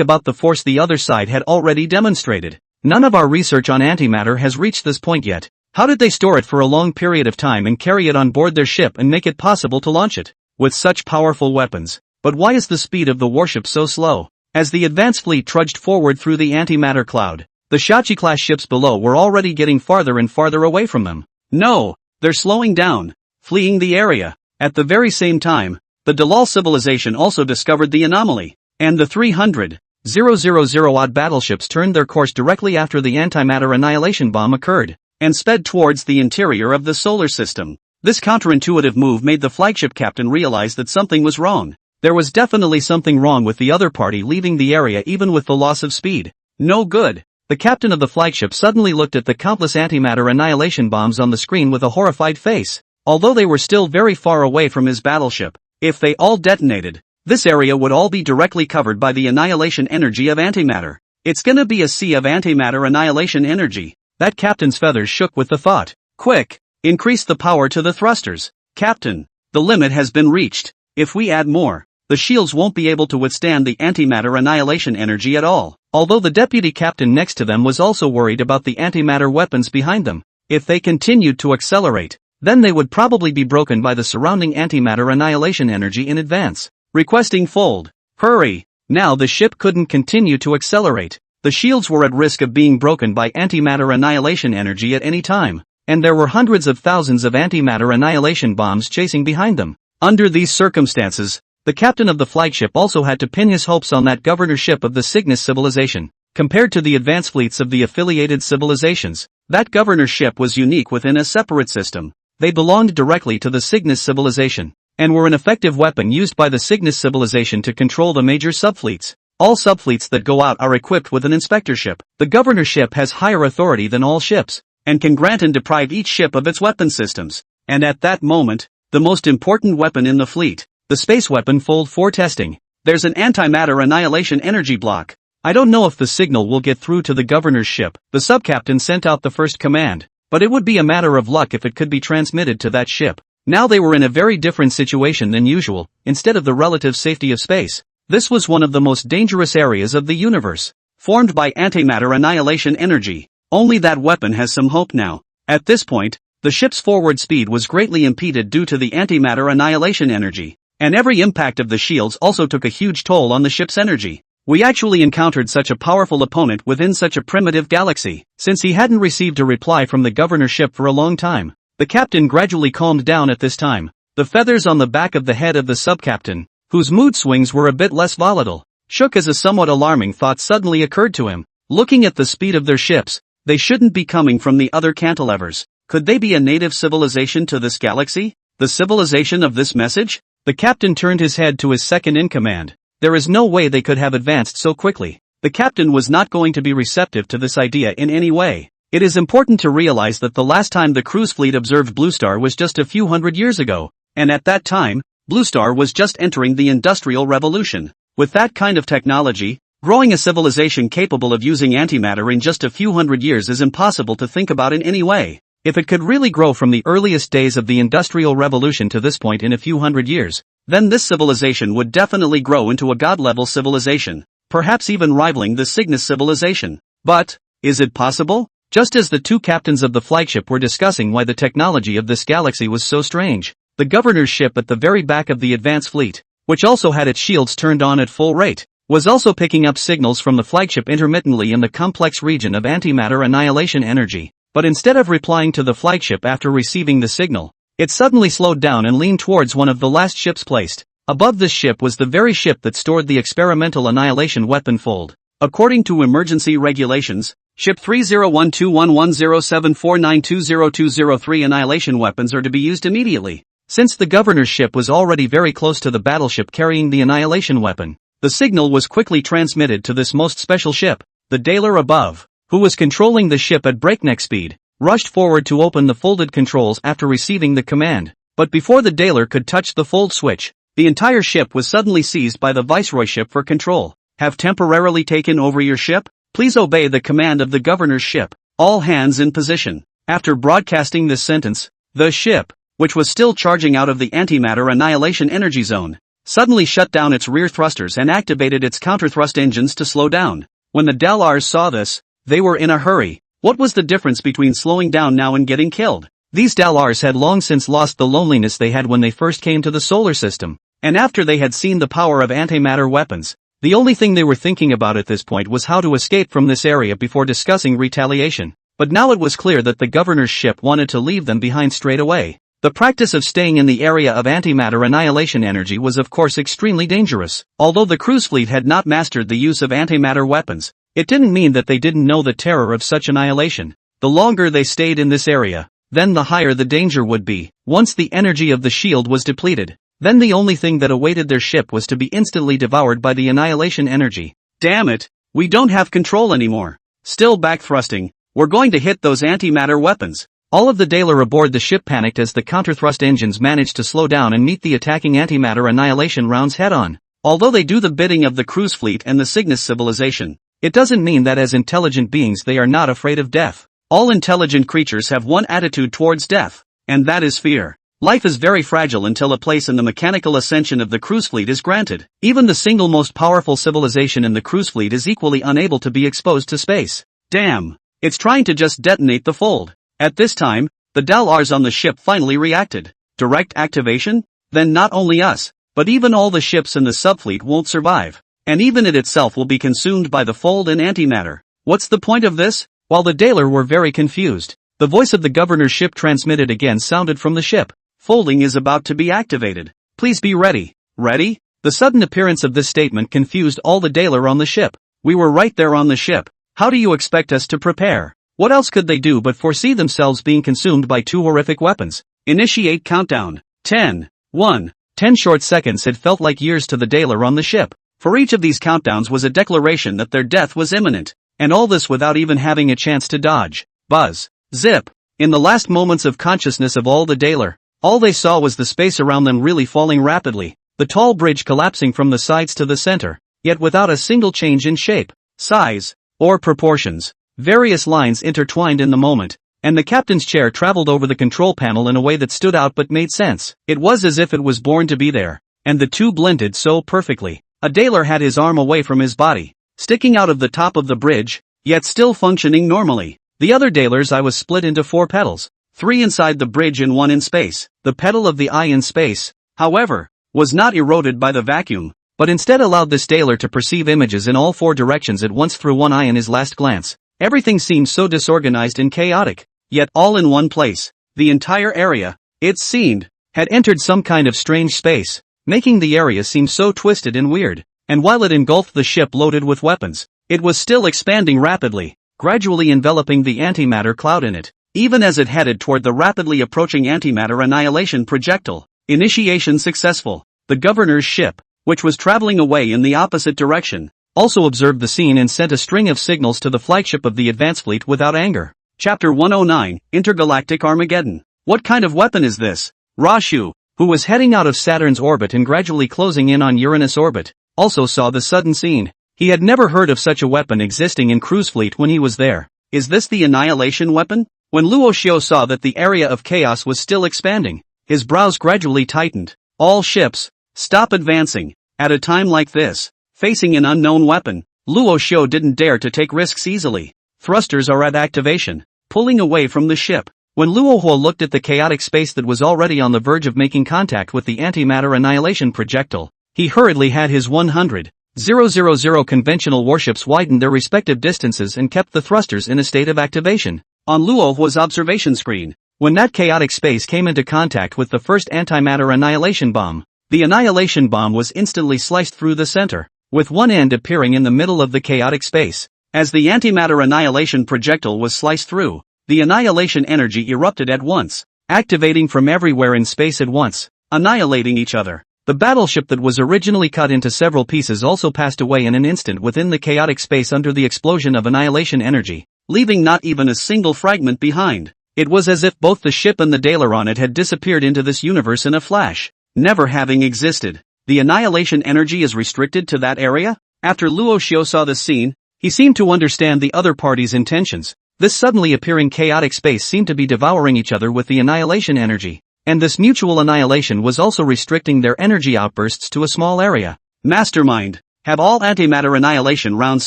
about the force the other side had already demonstrated. None of our research on antimatter has reached this point yet. How did they store it for a long period of time and carry it on board their ship and make it possible to launch it with such powerful weapons? But why is the speed of the warship so slow? As the advance fleet trudged forward through the antimatter cloud, the Shachi-class ships below were already getting farther and farther away from them. No! They're slowing down, fleeing the area. At the very same time, the Dalal civilization also discovered the anomaly, and the 300,000 odd battleships turned their course directly after the antimatter annihilation bomb occurred, and sped towards the interior of the solar system. This counterintuitive move made the flagship captain realize that something was wrong. There was definitely something wrong with the other party leaving the area even with the loss of speed. No good. The captain of the flagship suddenly looked at the countless antimatter annihilation bombs on the screen with a horrified face. Although they were still very far away from his battleship, if they all detonated, this area would all be directly covered by the annihilation energy of antimatter. It's gonna be a sea of antimatter annihilation energy. That captain's feathers shook with the thought. Quick! Increase the power to the thrusters. Captain, the limit has been reached. If we add more, the shields won't be able to withstand the antimatter annihilation energy at all. Although the deputy captain next to them was also worried about the antimatter weapons behind them. If they continued to accelerate, then they would probably be broken by the surrounding antimatter annihilation energy in advance. Requesting fold. Hurry! Now the ship couldn't continue to accelerate. The shields were at risk of being broken by antimatter annihilation energy at any time, and there were hundreds of thousands of antimatter annihilation bombs chasing behind them. Under these circumstances, the captain of the flagship also had to pin his hopes on that governor ship of the Cygnus civilization. Compared to the advanced fleets of the affiliated civilizations, that governor ship was unique within a separate system. They belonged directly to the Cygnus civilization, and were an effective weapon used by the Cygnus civilization to control the major subfleets. All subfleets that go out are equipped with an inspector ship. The governor ship has higher authority than all ships, and can grant and deprive each ship of its weapon systems. And at that moment, the most important weapon in the fleet, the space weapon fold for testing. There's an antimatter annihilation energy block. I don't know if the signal will get through to the governor's ship. The subcaptain sent out the first command, but it would be a matter of luck if it could be transmitted to that ship. Now they were in a very different situation than usual. Instead of the relative safety of space, this was one of the most dangerous areas of the universe, formed by antimatter annihilation energy. Only that weapon has some hope now. At this point, the ship's forward speed was greatly impeded due to the antimatter annihilation energy, and every impact of the shields also took a huge toll on the ship's energy. We actually encountered such a powerful opponent within such a primitive galaxy. Since he hadn't received a reply from the governor ship for a long time, the captain gradually calmed down at this time. The feathers on the back of the head of the subcaptain, whose mood swings were a bit less volatile, shook as a somewhat alarming thought suddenly occurred to him. Looking at the speed of their ships, they shouldn't be coming from the other cantilevers. Could they be a native civilization to this galaxy? The civilization of this message? The captain turned his head to his second-in-command. There is no way they could have advanced so quickly. The captain was not going to be receptive to this idea in any way. It is important to realize that the last time the cruise fleet observed Blue Star was just a few hundred years ago, and at that time, Blue Star was just entering the Industrial Revolution. With that kind of technology, growing a civilization capable of using antimatter in just a few hundred years is impossible to think about in any way. If it could really grow from the earliest days of the Industrial Revolution to this point in a few hundred years, then this civilization would definitely grow into a god-level civilization, perhaps even rivaling the Cygnus civilization. But, is it possible? Just as the two captains of the flagship were discussing why the technology of this galaxy was so strange, the governor's ship at the very back of the advance fleet, which also had its shields turned on at full rate, was also picking up signals from the flagship intermittently in the complex region of antimatter annihilation energy. But instead of replying to the flagship after receiving the signal, it suddenly slowed down and leaned towards one of the last ships placed. Above this ship was the very ship that stored the experimental annihilation weapon fold. According to emergency regulations, Ship 3012110749202003 annihilation weapons are to be used immediately. Since the governor's ship was already very close to the battleship carrying the annihilation weapon, the signal was quickly transmitted to this most special ship. The Daler above, who was controlling the ship at breakneck speed, rushed forward to open the folded controls after receiving the command. But before the Daler could touch the fold switch, the entire ship was suddenly seized by the Viceroy ship for control. Have temporarily taken over your ship? Please obey the command of the governor's ship. All hands in position. After broadcasting this sentence, the ship, which was still charging out of the antimatter annihilation energy zone, suddenly shut down its rear thrusters and activated its counterthrust engines to slow down. When the Dalars saw this, they were in a hurry. What was the difference between slowing down now and getting killed? These Dalars had long since lost the loneliness they had when they first came to the solar system, and after they had seen the power of antimatter weapons, the only thing they were thinking about at this point was how to escape from this area before discussing retaliation. But now it was clear that the governor's ship wanted to leave them behind straight away. The practice of staying in the area of antimatter annihilation energy was of course extremely dangerous. Although the cruise fleet had not mastered the use of antimatter weapons, it didn't mean that they didn't know the terror of such annihilation. The longer they stayed in this area, then the higher the danger would be. Once the energy of the shield was depleted, then the only thing that awaited their ship was to be instantly devoured by the annihilation energy. Damn it, we don't have control anymore. Still back thrusting, we're going to hit those antimatter weapons. All of the Daler aboard the ship panicked as the counterthrust engines managed to slow down and meet the attacking antimatter annihilation rounds head-on. Although they do the bidding of the cruise fleet and the Cygnus civilization, it doesn't mean that as intelligent beings they are not afraid of death. All intelligent creatures have one attitude towards death, and that is fear. Life is very fragile until a place in the mechanical ascension of the cruise fleet is granted. Even the single most powerful civilization in the cruise fleet is equally unable to be exposed to space. Damn. It's trying to just detonate the fold. At this time, the Dalars on the ship finally reacted. Direct activation? Then not only us, but even all the ships in the subfleet won't survive. And even it itself will be consumed by the fold and antimatter. What's the point of this? While the Dalar were very confused, the voice of the governor's ship transmitted again sounded from the ship. Folding is about to be activated. Please be ready. Ready? The sudden appearance of this statement confused all the Dalar on the ship. We were right there on the ship. How do you expect us to prepare? What else could they do but foresee themselves being consumed by two horrific weapons? Initiate countdown. 10. 1. 10 short seconds had felt like years to the Dalar on the ship. For each of these countdowns was a declaration that their death was imminent. And all this without even having a chance to dodge. Buzz. Zip. In the last moments of consciousness of all the Dalar, all they saw was the space around them really falling rapidly, the tall bridge collapsing from the sides to the center, yet without a single change in shape, size, or proportions. Various lines intertwined in the moment, and the captain's chair traveled over the control panel in a way that stood out but made sense. It was as if it was born to be there, and the two blended so perfectly. A Dalar had his arm away from his body, sticking out of the top of the bridge, yet still functioning normally. The other Dalar's eye was split into 4 petals. 3 inside the bridge and 1 in space. The petal of the eye in space, however, was not eroded by the vacuum, but instead allowed this Dalar to perceive images in all 4 directions at once through one eye in his last glance. Everything seemed so disorganized and chaotic, yet all in one place. The entire area, it seemed, had entered some kind of strange space, making the area seem so twisted and weird. And while it engulfed the ship loaded with weapons, it was still expanding rapidly, gradually enveloping the antimatter cloud in it. Even as it headed toward the rapidly approaching antimatter annihilation projectile. Initiation successful. The governor's ship, which was traveling away in the opposite direction, also observed the scene and sent a string of signals to the flagship of the advance fleet without anger. Chapter 109, Intergalactic Armageddon. What kind of weapon is this? Rashu, who was heading out of Saturn's orbit and gradually closing in on Uranus' orbit, also saw the sudden scene. He had never heard of such a weapon existing in cruise fleet when he was there. Is this the annihilation weapon? When Luo Xiu saw that the area of chaos was still expanding, his brows gradually tightened. All ships, stop advancing. At a time like this, facing an unknown weapon, Luo Xiu didn't dare to take risks easily. Thrusters are at activation, pulling away from the ship. When Luo Hua looked at the chaotic space that was already on the verge of making contact with the antimatter annihilation projectile, he hurriedly had his 100,000 conventional warships widen their respective distances and kept the thrusters in a state of activation. On Luo Hua's observation screen, when that chaotic space came into contact with the first antimatter annihilation bomb, the annihilation bomb was instantly sliced through the center, with one end appearing in the middle of the chaotic space. As the antimatter annihilation projectile was sliced through, the annihilation energy erupted at once, activating from everywhere in space at once, annihilating each other. The battleship that was originally cut into several pieces also passed away in an instant within the chaotic space under the explosion of annihilation energy, leaving not even a single fragment behind. It was as if both the ship and the Dalar on it had disappeared into this universe in a flash, never having existed. The annihilation energy is restricted to that area? After Luo Xiu saw the scene, he seemed to understand the other party's intentions. This suddenly appearing chaotic space seemed to be devouring each other with the annihilation energy, and this mutual annihilation was also restricting their energy outbursts to a small area. Mastermind, have all antimatter annihilation rounds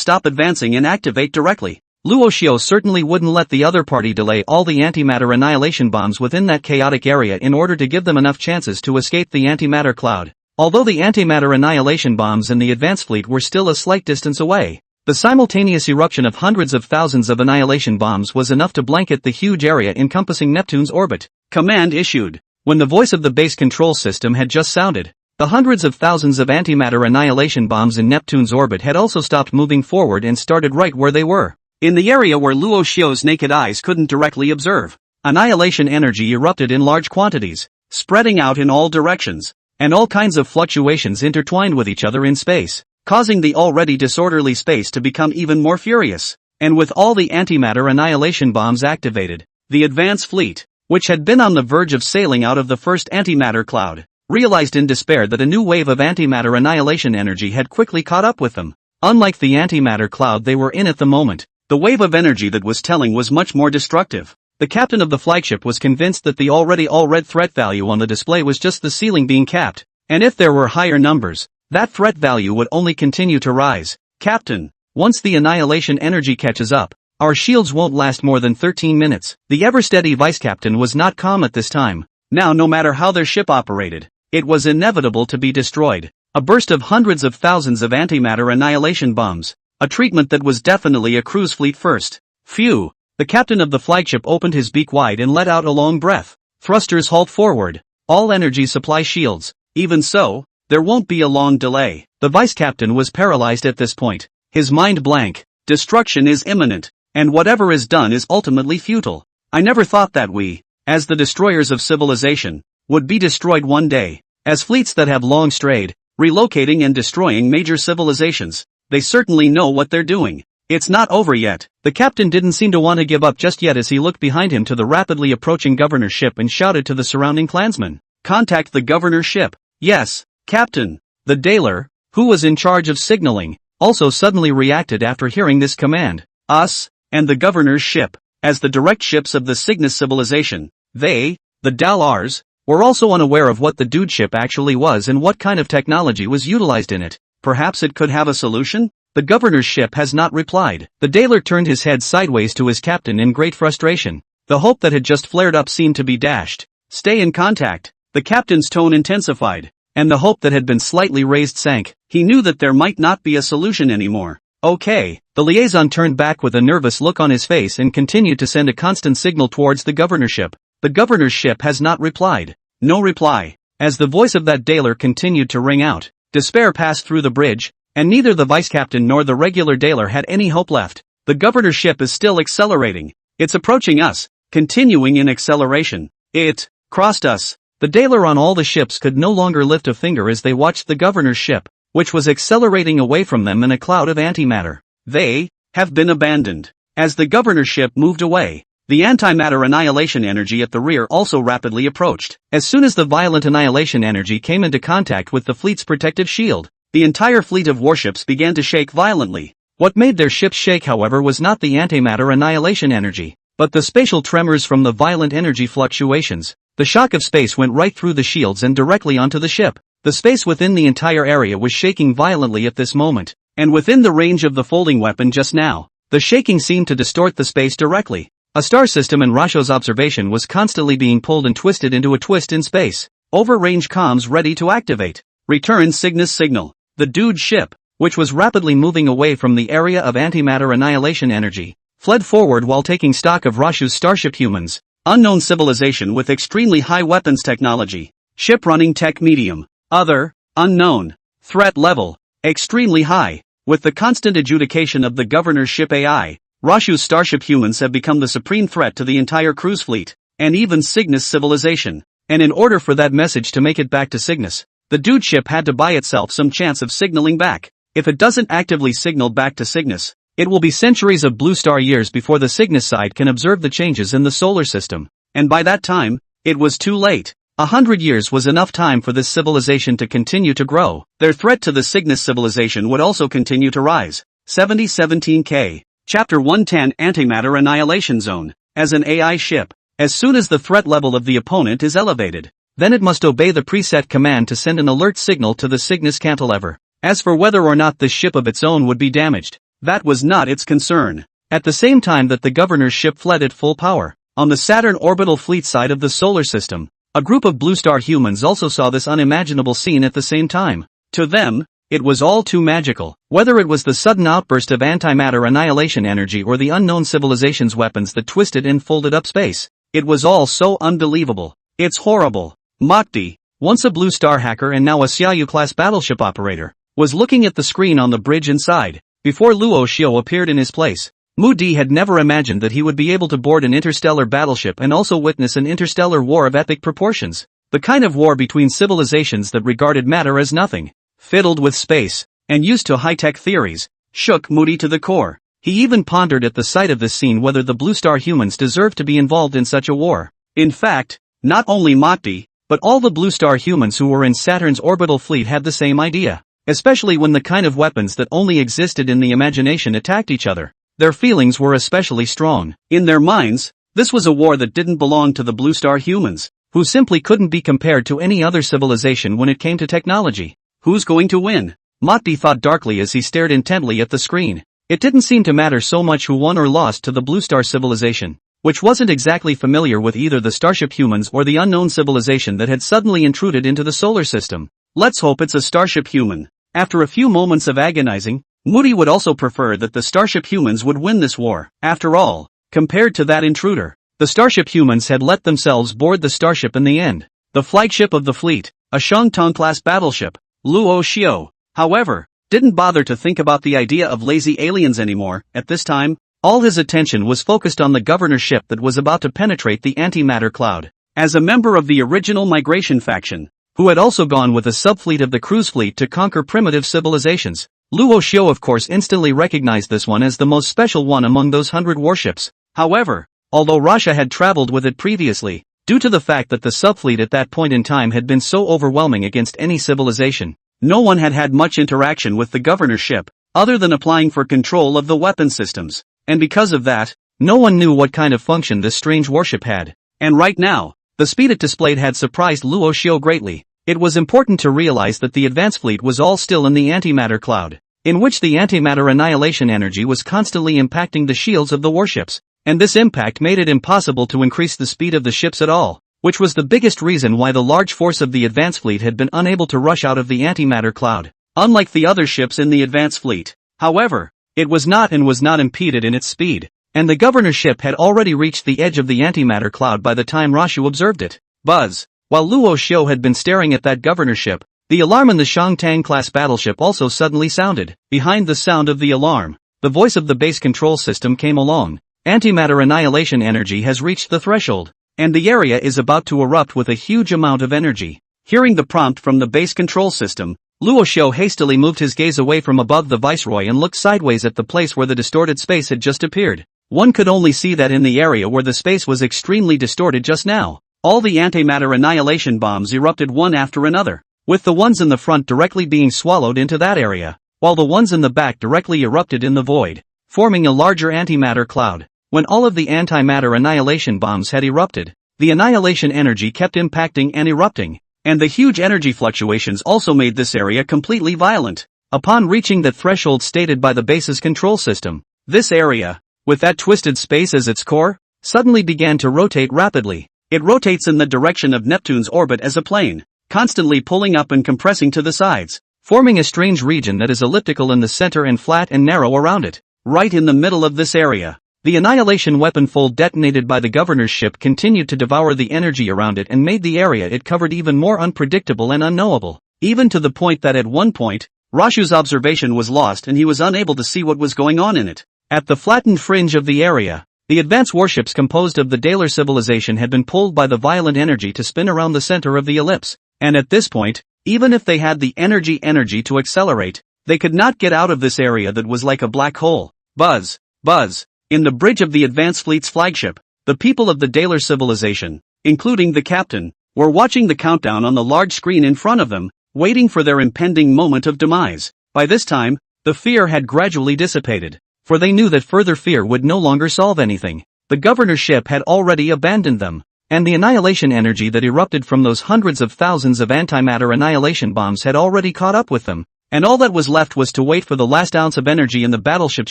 stop advancing and activate directly. Luo Xiu certainly wouldn't let the other party delay all the antimatter annihilation bombs within that chaotic area in order to give them enough chances to escape the antimatter cloud. Although the antimatter annihilation bombs in the advance fleet were still a slight distance away, the simultaneous eruption of hundreds of thousands of annihilation bombs was enough to blanket the huge area encompassing Neptune's orbit. Command issued. When the voice of the base control system had just sounded, the hundreds of thousands of antimatter annihilation bombs in Neptune's orbit had also stopped moving forward and started right where they were. In the area where Luo Xiu's naked eyes couldn't directly observe, annihilation energy erupted in large quantities, spreading out in all directions, and all kinds of fluctuations intertwined with each other in space, causing the already disorderly space to become even more furious. And with all the antimatter annihilation bombs activated, the advance fleet, which had been on the verge of sailing out of the first antimatter cloud, realized in despair that a new wave of antimatter annihilation energy had quickly caught up with them. Unlike the antimatter cloud they were in at the moment, the wave of energy that was telling was much more destructive. The captain of the flagship was convinced that the already all-red threat value on the display was just the ceiling being capped, and if there were higher numbers, that threat value would only continue to rise. Captain, once the annihilation energy catches up, our shields won't last more than 13 minutes. The ever-steady vice-captain was not calm at this time. Now no matter how their ship operated, it was inevitable to be destroyed. A burst of hundreds of thousands of antimatter annihilation bombs. A treatment that was definitely a cruise fleet first. Phew. The captain of the flagship opened his beak wide and let out a long breath. Thrusters halt forward. All energy supply shields. Even so, there won't be a long delay. The vice-captain was paralyzed at this point. His mind blank. Destruction is imminent, and whatever is done is ultimately futile. I never thought that we, as the destroyers of civilization, would be destroyed one day. As fleets that have long strayed, relocating and destroying major civilizations, they certainly know what they're doing. It's not over yet. The captain didn't seem to want to give up just yet as he looked behind him to the rapidly approaching governor's ship and shouted to the surrounding clansmen. Contact the governor's ship. Yes, Captain. The Daler, who was in charge of signaling, also suddenly reacted after hearing this command. Us, and the governor's ship, as the direct ships of the Cygnus civilization. They, the Dalars, were also unaware of what the dude ship actually was and what kind of technology was utilized in it. Perhaps it could have a solution? The governor's ship has not replied. The Daler turned his head sideways to his captain in great frustration. The hope that had just flared up seemed to be dashed. Stay in contact. The captain's tone intensified, and the hope that had been slightly raised sank. He knew that there might not be a solution anymore. Okay. The liaison turned back with a nervous look on his face and continued to send a constant signal towards the governor's ship. The governor's ship has not replied. No reply. As the voice of that Daler continued to ring out, despair passed through the bridge, and neither the vice-captain nor the regular Daler had any hope left. The governor's ship is still accelerating. It's approaching us, continuing in acceleration. It crossed us. The Daler on all the ships could no longer lift a finger as they watched the governor's ship, which was accelerating away from them in a cloud of antimatter. They have been abandoned. As the governor's ship moved away, the antimatter annihilation energy at the rear also rapidly approached. As soon as the violent annihilation energy came into contact with the fleet's protective shield, the entire fleet of warships began to shake violently. What made their ships shake, however, was not the antimatter annihilation energy, but the spatial tremors from the violent energy fluctuations. The shock of space went right through the shields and directly onto the ship. The space within the entire area was shaking violently at this moment, and within the range of the folding weapon just now, the shaking seemed to distort the space directly. A star system in Rasho's observation was constantly being pulled and twisted into a twist in space. Over-range comms ready to activate. Return Cygnus signal. The dude ship, which was rapidly moving away from the area of antimatter annihilation energy, fled forward while taking stock of Rashu's starship humans. Unknown civilization with extremely high weapons technology. Ship running tech medium. Other, unknown. Threat level, extremely high. With the constant adjudication of the governor's ship AI, Rashu's starship humans have become the supreme threat to the entire cruise fleet, and even Cygnus civilization. And in order for that message to make it back to Cygnus, the dude ship had to buy itself some chance of signaling back. If it doesn't actively signal back to Cygnus, it will be centuries of blue star years before the Cygnus side can observe the changes in the solar system. And by that time, it was too late. 100 years was enough time for this civilization to continue to grow. Their threat to the Cygnus civilization would also continue to rise. 7017K. Chapter 110 Antimatter Annihilation Zone. As an AI ship, as soon as the threat level of the opponent is elevated, then it must obey the preset command to send an alert signal to the Cygnus cantilever. As for whether or not this ship of its own would be damaged, that was not its concern. At the same time that the governor's ship fled at full power, on the Saturn orbital fleet side of the solar system, a group of blue star humans also saw this unimaginable scene at the same time. To them, it was all too magical. Whether it was the sudden outburst of antimatter annihilation energy or the unknown civilization's weapons that twisted and folded up space, it was all so unbelievable. It's horrible. Mokdi, once a blue star hacker and now a Xiaoyu-class battleship operator, was looking at the screen on the bridge inside, before Luo Xiao appeared in his place. Mu Di had never imagined that he would be able to board an interstellar battleship and also witness an interstellar war of epic proportions. The kind of war between civilizations that regarded matter as nothing, fiddled with space, and used to high-tech theories, shook Mu Di to the core. He even pondered at the sight of this scene whether the blue star humans deserved to be involved in such a war. In fact, not only Mokdi, but all the blue star humans who were in Saturn's orbital fleet had the same idea, especially when the kind of weapons that only existed in the imagination attacked each other. Their feelings were especially strong. In their minds, This was a war that didn't belong to the Blue Star humans, who simply couldn't be compared to any other civilization when it came to technology. Who's going to win? Motdi thought darkly as he stared intently at the screen. It didn't seem to matter so much who won or lost to the Blue Star civilization, which wasn't exactly familiar with either the starship humans or the unknown civilization that had suddenly intruded into the solar system. Let's hope it's a starship human. After a few moments of agonizing, Moody would also prefer that the starship humans would win this war. After all, compared to that intruder, the starship humans had let themselves board the starship in the end. The flagship of the fleet, a Shangtong-class battleship, Luo Xiao, however, didn't bother to think about the idea of lazy aliens anymore. At this time, all his attention was focused on the governor's ship that was about to penetrate the antimatter cloud. As a member of the original migration faction, who had also gone with a subfleet of the cruise fleet to conquer primitive civilizations, Luo Xiao of course instantly recognized this one as the most special one among those 100 warships. However, although Russia had traveled with it previously, due to the fact that the subfleet at that point in time had been so overwhelming against any civilization, no one had had much interaction with the governor's ship, other than applying for control of the weapon systems. And because of that, no one knew what kind of function this strange warship had. And right now, the speed it displayed had surprised Luo Xiao greatly. It was important to realize that the advance fleet was all still in the antimatter cloud, in which the antimatter annihilation energy was constantly impacting the shields of the warships, and this impact made it impossible to increase the speed of the ships at all, which was the biggest reason why the large force of the advance fleet had been unable to rush out of the antimatter cloud. Unlike the other ships in the advance fleet, however, it was not impeded in its speed, and the governor's ship had already reached the edge of the antimatter cloud by the time Rashu observed it. Buzz! While Luo Xiao had been staring at that governor's ship, the alarm in the Shangtang-class battleship also suddenly sounded. Behind the sound of the alarm, the voice of the base control system came along. Antimatter annihilation energy has reached the threshold, and the area is about to erupt with a huge amount of energy. Hearing the prompt from the base control system, Luo Xiao hastily moved his gaze away from above the viceroy and looked sideways at the place where the distorted space had just appeared. One could only see that in the area where the space was extremely distorted just now, all the antimatter annihilation bombs erupted one after another, with the ones in the front directly being swallowed into that area, while the ones in the back directly erupted in the void, forming a larger antimatter cloud. When all of the antimatter annihilation bombs had erupted, the annihilation energy kept impacting and erupting, and the huge energy fluctuations also made this area completely violent. Upon reaching the threshold stated by the base's control system, this area, with that twisted space as its core, suddenly began to rotate rapidly. It rotates in the direction of Neptune's orbit as a plane, constantly pulling up and compressing to the sides, forming a strange region that is elliptical in the center and flat and narrow around it. Right in the middle of this area, the annihilation weapon fold detonated by the governor's ship continued to devour the energy around it and made the area it covered even more unpredictable and unknowable, even to the point that at one point, Rashu's observation was lost and he was unable to see what was going on in it. At the flattened fringe of the area, the advanced warships composed of the Daler civilization had been pulled by the violent energy to spin around the center of the ellipse, and at this point, even if they had the energy to accelerate, they could not get out of this area that was like a black hole. Buzz! Buzz! In the bridge of the advanced fleet's flagship, the people of the Daler civilization, including the captain, were watching the countdown on the large screen in front of them, waiting for their impending moment of demise. By this time, the fear had gradually dissipated, for they knew that further fear would no longer solve anything. The governor's ship had already abandoned them, and the annihilation energy that erupted from those hundreds of thousands of antimatter annihilation bombs had already caught up with them, and all that was left was to wait for the last ounce of energy in the battleship's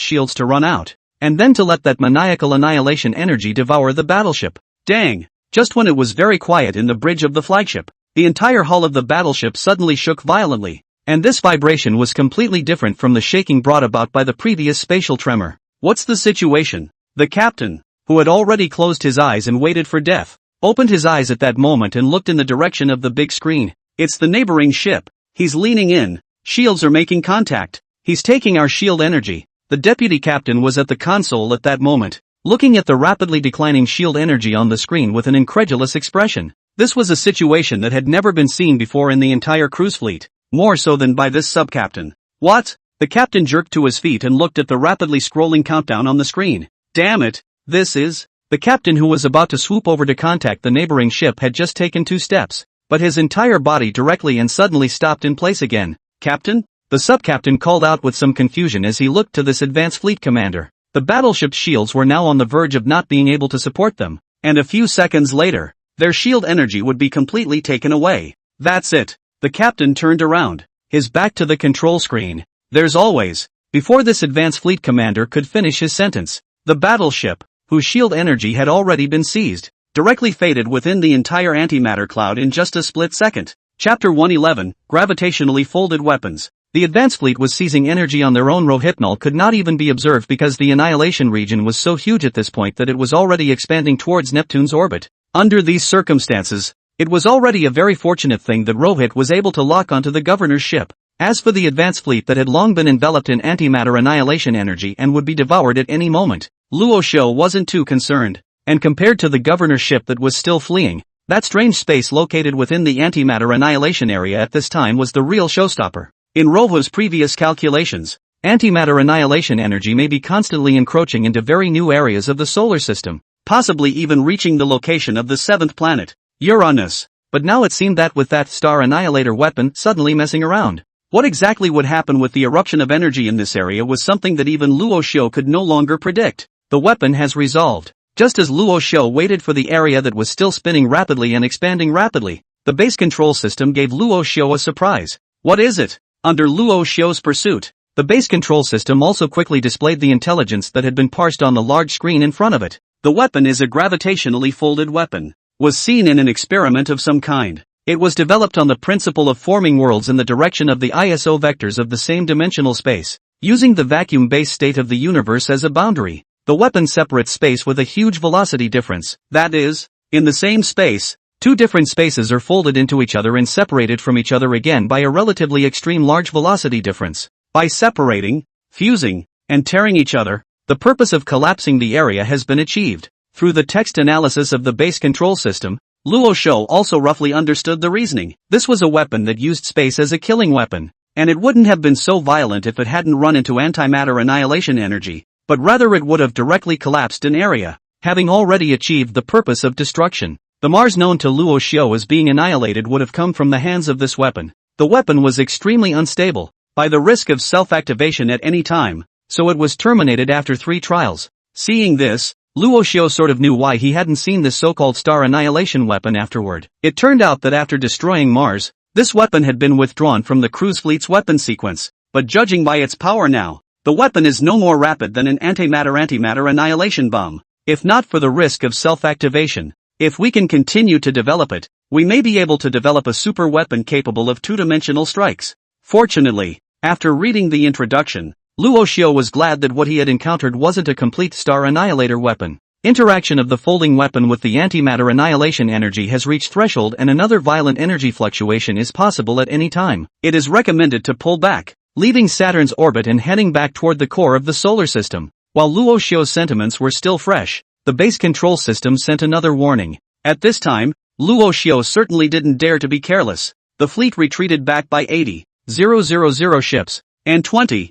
shields to run out, and then to let that maniacal annihilation energy devour the battleship. Dang! Just when it was very quiet in the bridge of the flagship, the entire hull of the battleship suddenly shook violently, and this vibration was completely different from the shaking brought about by the previous spatial tremor. What's the situation? The captain, who had already closed his eyes and waited for death, opened his eyes at that moment and looked in the direction of the big screen. It's the neighboring ship. He's leaning in. Shields are making contact. He's taking our shield energy. The deputy captain was at the console at that moment, looking at the rapidly declining shield energy on the screen with an incredulous expression. This was a situation that had never been seen before in the entire cruise fleet, more so than by this sub-captain. What? The captain jerked to his feet and looked at the rapidly scrolling countdown on the screen. Damn it, this is... The captain, who was about to swoop over to contact the neighboring ship, had just taken 2 steps, but his entire body directly and suddenly stopped in place again. Captain? The sub-captain called out with some confusion as he looked to this advanced fleet commander. The battleship's shields were now on the verge of not being able to support them, and a few seconds later, their shield energy would be completely taken away. That's it. The captain turned around, his back to the control screen. There's always. Before this advanced fleet commander could finish his sentence, the battleship, whose shield energy had already been seized, directly faded within the entire antimatter cloud in just a split second. Chapter 111, Gravitationally Folded Weapons. The advanced fleet was seizing energy on their own. Rohypnol could not even be observed because the annihilation region was so huge at this point that it was already expanding towards Neptune's orbit. Under these circumstances, it was already a very fortunate thing that Rohit was able to lock onto the governor's ship. As for the advanced fleet that had long been enveloped in antimatter annihilation energy and would be devoured at any moment, Luo Xiu wasn't too concerned. And compared to the governor's ship that was still fleeing, that strange space located within the antimatter annihilation area at this time was the real showstopper. In Rovo's previous calculations, antimatter annihilation energy may be constantly encroaching into very new areas of the solar system, possibly even reaching the location of the seventh planet, Uranus. But now it seemed that with that star annihilator weapon suddenly messing around, what exactly would happen with the eruption of energy in this area was something that even Luo Xiu could no longer predict. The weapon has resolved. Just as Luo Xiu waited for the area that was still spinning rapidly and expanding rapidly, the base control system gave Luo Xiu a surprise. What is it? Under Luo Xiu's pursuit, the base control system also quickly displayed the intelligence that had been parsed on the large screen in front of it. The weapon is a gravitationally folded weapon. Was seen in an experiment of some kind. It was developed on the principle of forming worlds in the direction of the ISO vectors of the same dimensional space, using the vacuum-based state of the universe as a boundary. The weapon separates space with a huge velocity difference. That is, in the same space, two different spaces are folded into each other and separated from each other again by a relatively extreme large velocity difference. By separating, fusing, and tearing each other, the purpose of collapsing the area has been achieved. Through the text analysis of the base control system, Luo Xiu also roughly understood the reasoning. This was a weapon that used space as a killing weapon, and it wouldn't have been so violent if it hadn't run into antimatter annihilation energy, but rather it would have directly collapsed an area, having already achieved the purpose of destruction. The Mars known to Luo Xiu as being annihilated would have come from the hands of this weapon. The weapon was extremely unstable, by the risk of self-activation at any time, so it was terminated after 3 trials. Seeing this, Luo Xiu sort of knew why he hadn't seen this so-called star annihilation weapon afterward. It turned out that after destroying Mars, this weapon had been withdrawn from the cruise fleet's weapon sequence, but judging by its power now, the weapon is no more rapid than an antimatter annihilation bomb. If not for the risk of self-activation, if we can continue to develop it, we may be able to develop a super weapon capable of 2-dimensional strikes. Fortunately, after reading the introduction, Luo Xiu was glad that what he had encountered wasn't a complete star annihilator weapon. Interaction of the folding weapon with the antimatter annihilation energy has reached threshold and another violent energy fluctuation is possible at any time. It is recommended to pull back, leaving Saturn's orbit and heading back toward the core of the solar system. While Luo Xiu's sentiments were still fresh, the base control system sent another warning. At this time, Luo Xiu certainly didn't dare to be careless. The fleet retreated back by 80,000 ships, and 20,000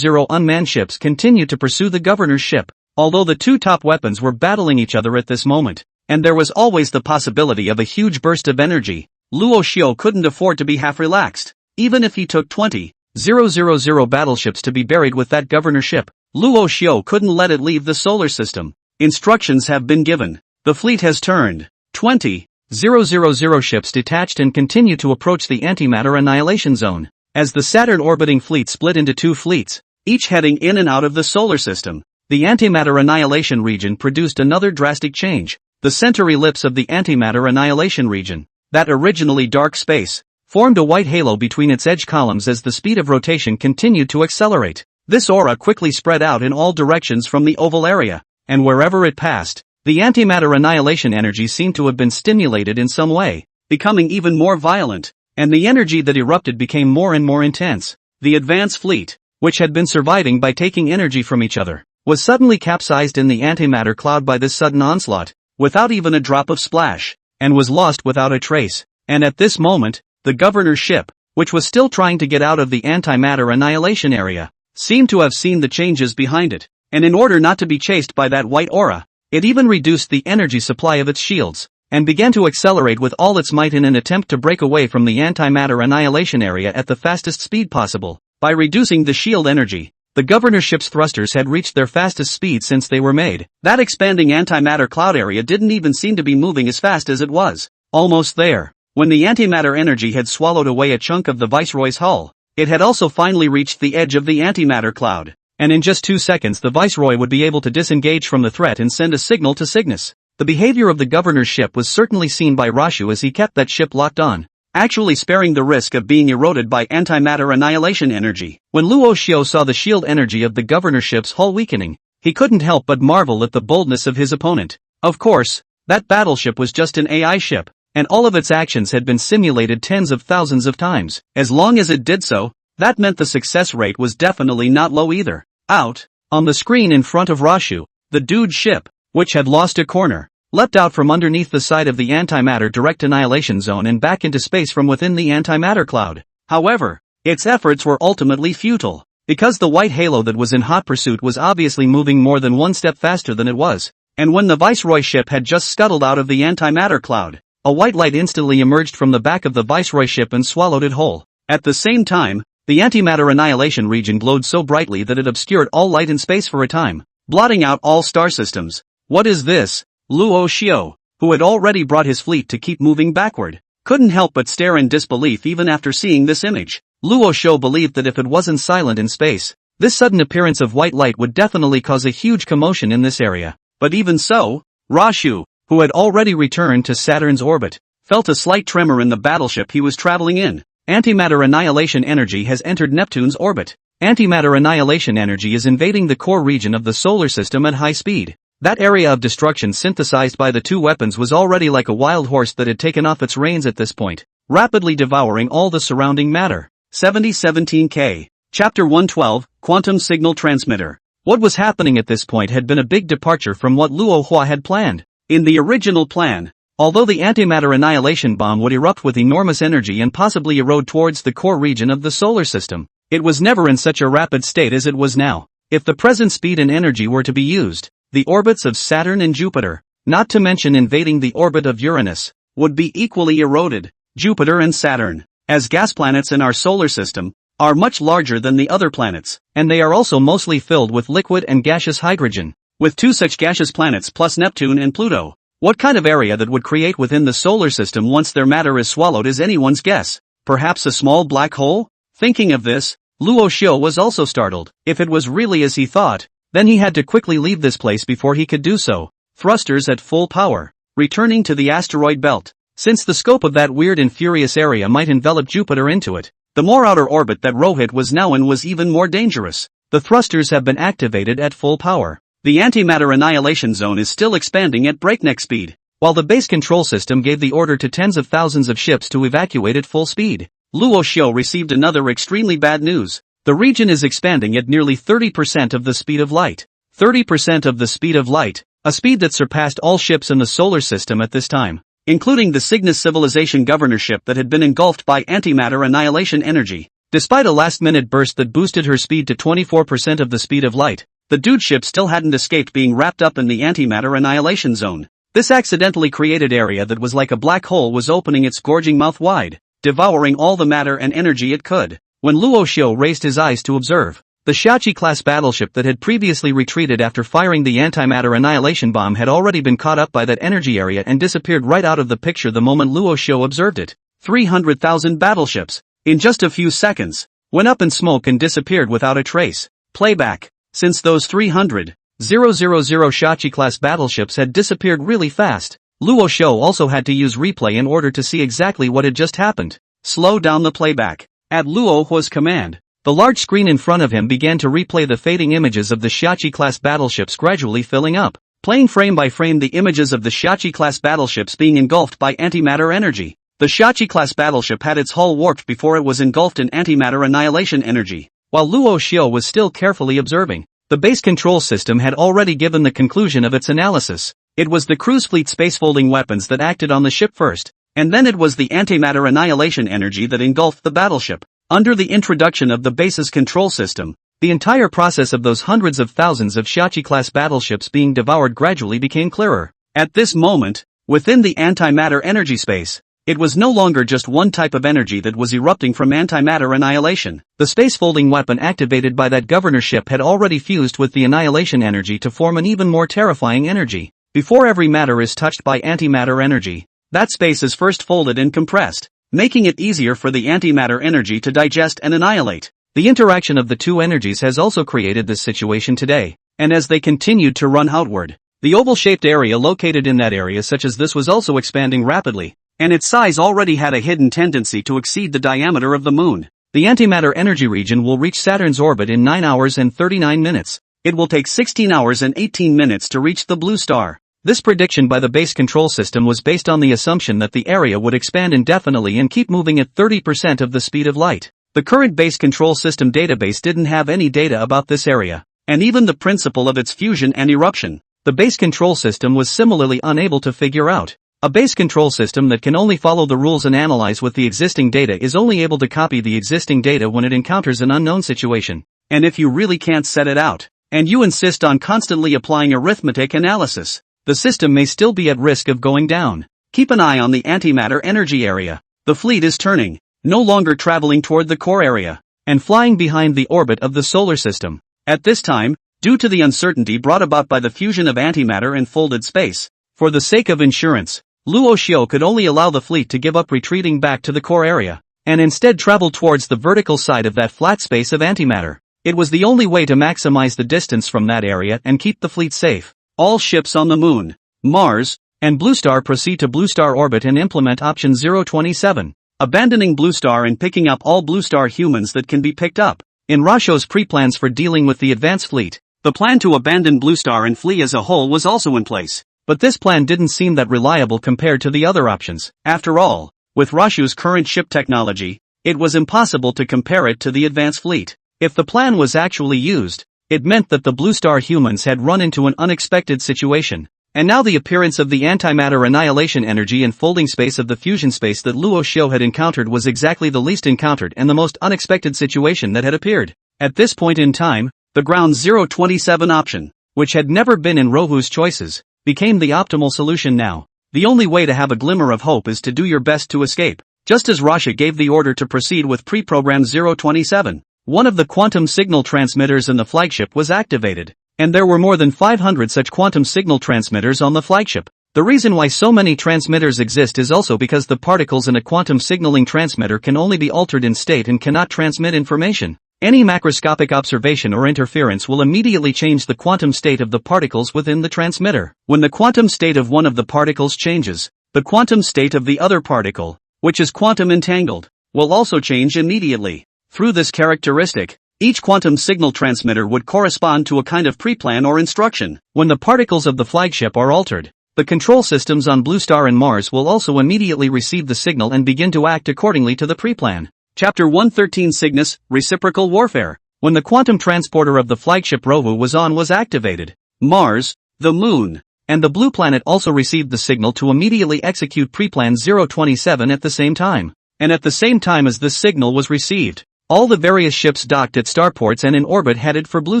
unmanned ships continued to pursue the governor's ship. Although the two top weapons were battling each other at this moment, and there was always the possibility of a huge burst of energy, Luo Xiu couldn't afford to be half relaxed. Even if he took 20,000 battleships to be buried with that governor ship, Luo Xiu couldn't let it leave the solar system. Instructions have been given. The fleet has turned. 20,000 ships detached and continue to approach the antimatter annihilation zone. As the Saturn orbiting fleet split into 2 fleets, each heading in and out of the solar system, the antimatter annihilation region produced another drastic change. The center ellipse of the antimatter annihilation region, that originally dark space, formed a white halo between its edge columns as the speed of rotation continued to accelerate. This aura quickly spread out in all directions from the oval area, and wherever it passed, the antimatter annihilation energy seemed to have been stimulated in some way, becoming even more violent, and the energy that erupted became more and more intense. The advance fleet, which had been surviving by taking energy from each other, was suddenly capsized in the antimatter cloud by this sudden onslaught, without even a drop of splash, and was lost without a trace. And at this moment, the governor's ship, which was still trying to get out of the antimatter annihilation area, seemed to have seen the changes behind it, and in order not to be chased by that white aura, it even reduced the energy supply of its shields, and began to accelerate with all its might in an attempt to break away from the antimatter annihilation area at the fastest speed possible. By reducing the shield energy, The governor ship's thrusters had reached their fastest speed since they were made. That expanding antimatter cloud area didn't even seem to be moving as fast as it was. Almost there. When the antimatter energy had swallowed away a chunk of the Viceroy's hull, it had also finally reached the edge of the antimatter cloud. And in just 2 seconds the Viceroy would be able to disengage from the threat and send a signal to Cygnus. The behavior of the governor's ship was certainly seen by Rashu as he kept that ship locked on, actually sparing the risk of being eroded by antimatter annihilation energy. When Luo Xiao saw the shield energy of the governor's ship's hull weakening, he couldn't help but marvel at the boldness of his opponent. Of course, that battleship was just an AI ship, and all of its actions had been simulated tens of thousands of times. As long as it did so, that meant the success rate was definitely not low either. Out, on the screen in front of Rashu, the dude's ship, which had lost a corner, leapt out from underneath the side of the antimatter direct annihilation zone and back into space from within the antimatter cloud. However, its efforts were ultimately futile, because the white halo that was in hot pursuit was obviously moving more than one step faster than it was, and when the Viceroy ship had just scuttled out of the antimatter cloud, a white light instantly emerged from the back of the Viceroy ship and swallowed it whole. At the same time, the antimatter annihilation region glowed so brightly that it obscured all light in space for a time, blotting out all star systems. What is this? Luo Xiao, who had already brought his fleet to keep moving backward, couldn't help but stare in disbelief even after seeing this image. Luo Xiao believed that if it wasn't silent in space, this sudden appearance of white light would definitely cause a huge commotion in this area. But even so, Rashu, who had already returned to Saturn's orbit, felt a slight tremor in the battleship he was traveling in. Antimatter annihilation energy has entered Neptune's orbit. Antimatter annihilation energy is invading the core region of the solar system at high speed. That area of destruction synthesized by the two weapons was already like a wild horse that had taken off its reins at this point, rapidly devouring all the surrounding matter. 7017K. Chapter 112, Quantum Signal Transmitter. What was happening at this point had been a big departure from what Luo Hua had planned. In the original plan, although the antimatter annihilation bomb would erupt with enormous energy and possibly erode towards the core region of the solar system, it was never in such a rapid state as it was now. If the present speed and energy were to be used, the orbits of Saturn and Jupiter, not to mention invading the orbit of Uranus, would be equally eroded. Jupiter and Saturn, as gas planets in our solar system, are much larger than the other planets, and they are also mostly filled with liquid and gaseous hydrogen. With two such gaseous planets plus Neptune and Pluto, what kind of area that would create within the solar system once their matter is swallowed is anyone's guess. Perhaps a small black hole? Thinking of this, Luo Xiao was also startled. If it was really as he thought, then he had to quickly leave this place before he could do so. Thrusters at full power, returning to the asteroid belt. Since the scope of that weird and furious area might envelop Jupiter into it, the more outer orbit that Rohit was now in was even more dangerous. The thrusters have been activated at full power. The antimatter annihilation zone is still expanding at breakneck speed, while the base control system gave the order to tens of thousands of ships to evacuate at full speed. Luo Xiao received another extremely bad news. The region is expanding at nearly 30% of the speed of light. 30% of the speed of light, a speed that surpassed all ships in the solar system at this time, including the Cygnus civilization governorship that had been engulfed by antimatter annihilation energy. Despite a last-minute burst that boosted her speed to 24% of the speed of light, the dude ship still hadn't escaped being wrapped up in the antimatter annihilation zone. This accidentally created area that was like a black hole was opening its gorging mouth wide, devouring all the matter and energy it could. When Luo Xiao raised his eyes to observe, the Shachi-class battleship that had previously retreated after firing the antimatter annihilation bomb had already been caught up by that energy area and disappeared right out of the picture the moment Luo Xiao observed it. 300,000 battleships, in just a few seconds, went up in smoke and disappeared without a trace. Playback. Since those 300,000 Shachi-class battleships had disappeared really fast, Luo Xiao also had to use replay in order to see exactly what had just happened. Slow down the playback. At Luo Hua's command, the large screen in front of him began to replay the fading images of the Shachi-class battleships gradually filling up, playing frame by frame the images of the Shachi-class battleships being engulfed by antimatter energy. The Shachi-class battleship had its hull warped before it was engulfed in antimatter annihilation energy. While Luo Xiao was still carefully observing, the base control system had already given the conclusion of its analysis. It was the cruise fleet spacefolding weapons that acted on the ship first, and then it was the antimatter annihilation energy that engulfed the battleship. Under the introduction of the base's control system, the entire process of those hundreds of thousands of Shachi-class battleships being devoured gradually became clearer. At this moment, within the antimatter energy space, It was no longer just one type of energy that was erupting from antimatter annihilation. The space-folding weapon activated by that governor ship had already fused with the annihilation energy to form an even more terrifying energy. Before every matter is touched by antimatter energy, that space is first folded and compressed, making it easier for the antimatter energy to digest and annihilate. The interaction of the two energies has also created this situation today, and as they continued to run outward, the oval-shaped area located in that area such as this was also expanding rapidly, and its size already had a hidden tendency to exceed the diameter of the moon. The antimatter energy region will reach Saturn's orbit in 9 hours and 39 minutes. It will take 16 hours and 18 minutes to reach the blue star. This prediction by the base control system was based on the assumption that the area would expand indefinitely and keep moving at 30% of the speed of light. The current base control system database didn't have any data about this area, and even the principle of its fusion and eruption, the base control system was similarly unable to figure out. A base control system that can only follow the rules and analyze with the existing data is only able to copy the existing data when it encounters an unknown situation. And if you really can't set it out, and you insist on constantly applying arithmetic analysis, the system may still be at risk of going down. Keep an eye on the antimatter energy area. The fleet is turning, no longer traveling toward the core area, and flying behind the orbit of the solar system. At this time, due to the uncertainty brought about by the fusion of antimatter and folded space, for the sake of insurance, Luo Xiu could only allow the fleet to give up retreating back to the core area, and instead travel towards the vertical side of that flat space of antimatter. It was the only way to maximize the distance from that area and keep the fleet safe. All ships on the Moon, Mars, and Blue Star proceed to Blue Star orbit and implement option 027. Abandoning Blue Star and picking up all Blue Star humans that can be picked up. In Rasho's pre-plans for dealing with the advanced fleet, the plan to abandon Blue Star and flee as a whole was also in place. But this plan didn't seem that reliable compared to the other options. After all, with Rashu's current ship technology, it was impossible to compare it to the advanced fleet. If the plan was actually used, it meant that the Blue Star humans had run into an unexpected situation. And now the appearance of the antimatter annihilation energy and folding space of the fusion space that Luo Xiu had encountered was exactly the least encountered and the most unexpected situation that had appeared. At this point in time, the ground 027 option, which had never been in Rohu's choices, became the optimal solution now. The only way to have a glimmer of hope is to do your best to escape. Just as Rasha gave the order to proceed with pre-programmed 027, one of the quantum signal transmitters in the flagship was activated. And there were more than 500 such quantum signal transmitters on the flagship. The reason why so many transmitters exist is also because the particles in a quantum signaling transmitter can only be altered in state and cannot transmit information. Any macroscopic observation or interference will immediately change the quantum state of the particles within the transmitter. When the quantum state of one of the particles changes, the quantum state of the other particle, which is quantum entangled, will also change immediately. Through this characteristic, each quantum signal transmitter would correspond to a kind of pre-plan or instruction. When the particles of the flagship are altered, the control systems on Blue Star and Mars will also immediately receive the signal and begin to act accordingly to the pre-plan. Chapter 113 Cygnus, Reciprocal Warfare. When the quantum transporter of the flagship Rohu was activated, Mars, the Moon, and the Blue Planet also received the signal to immediately execute pre-plan 027 at the same time. And at the same time as this signal was received, all the various ships docked at starports and in orbit headed for Blue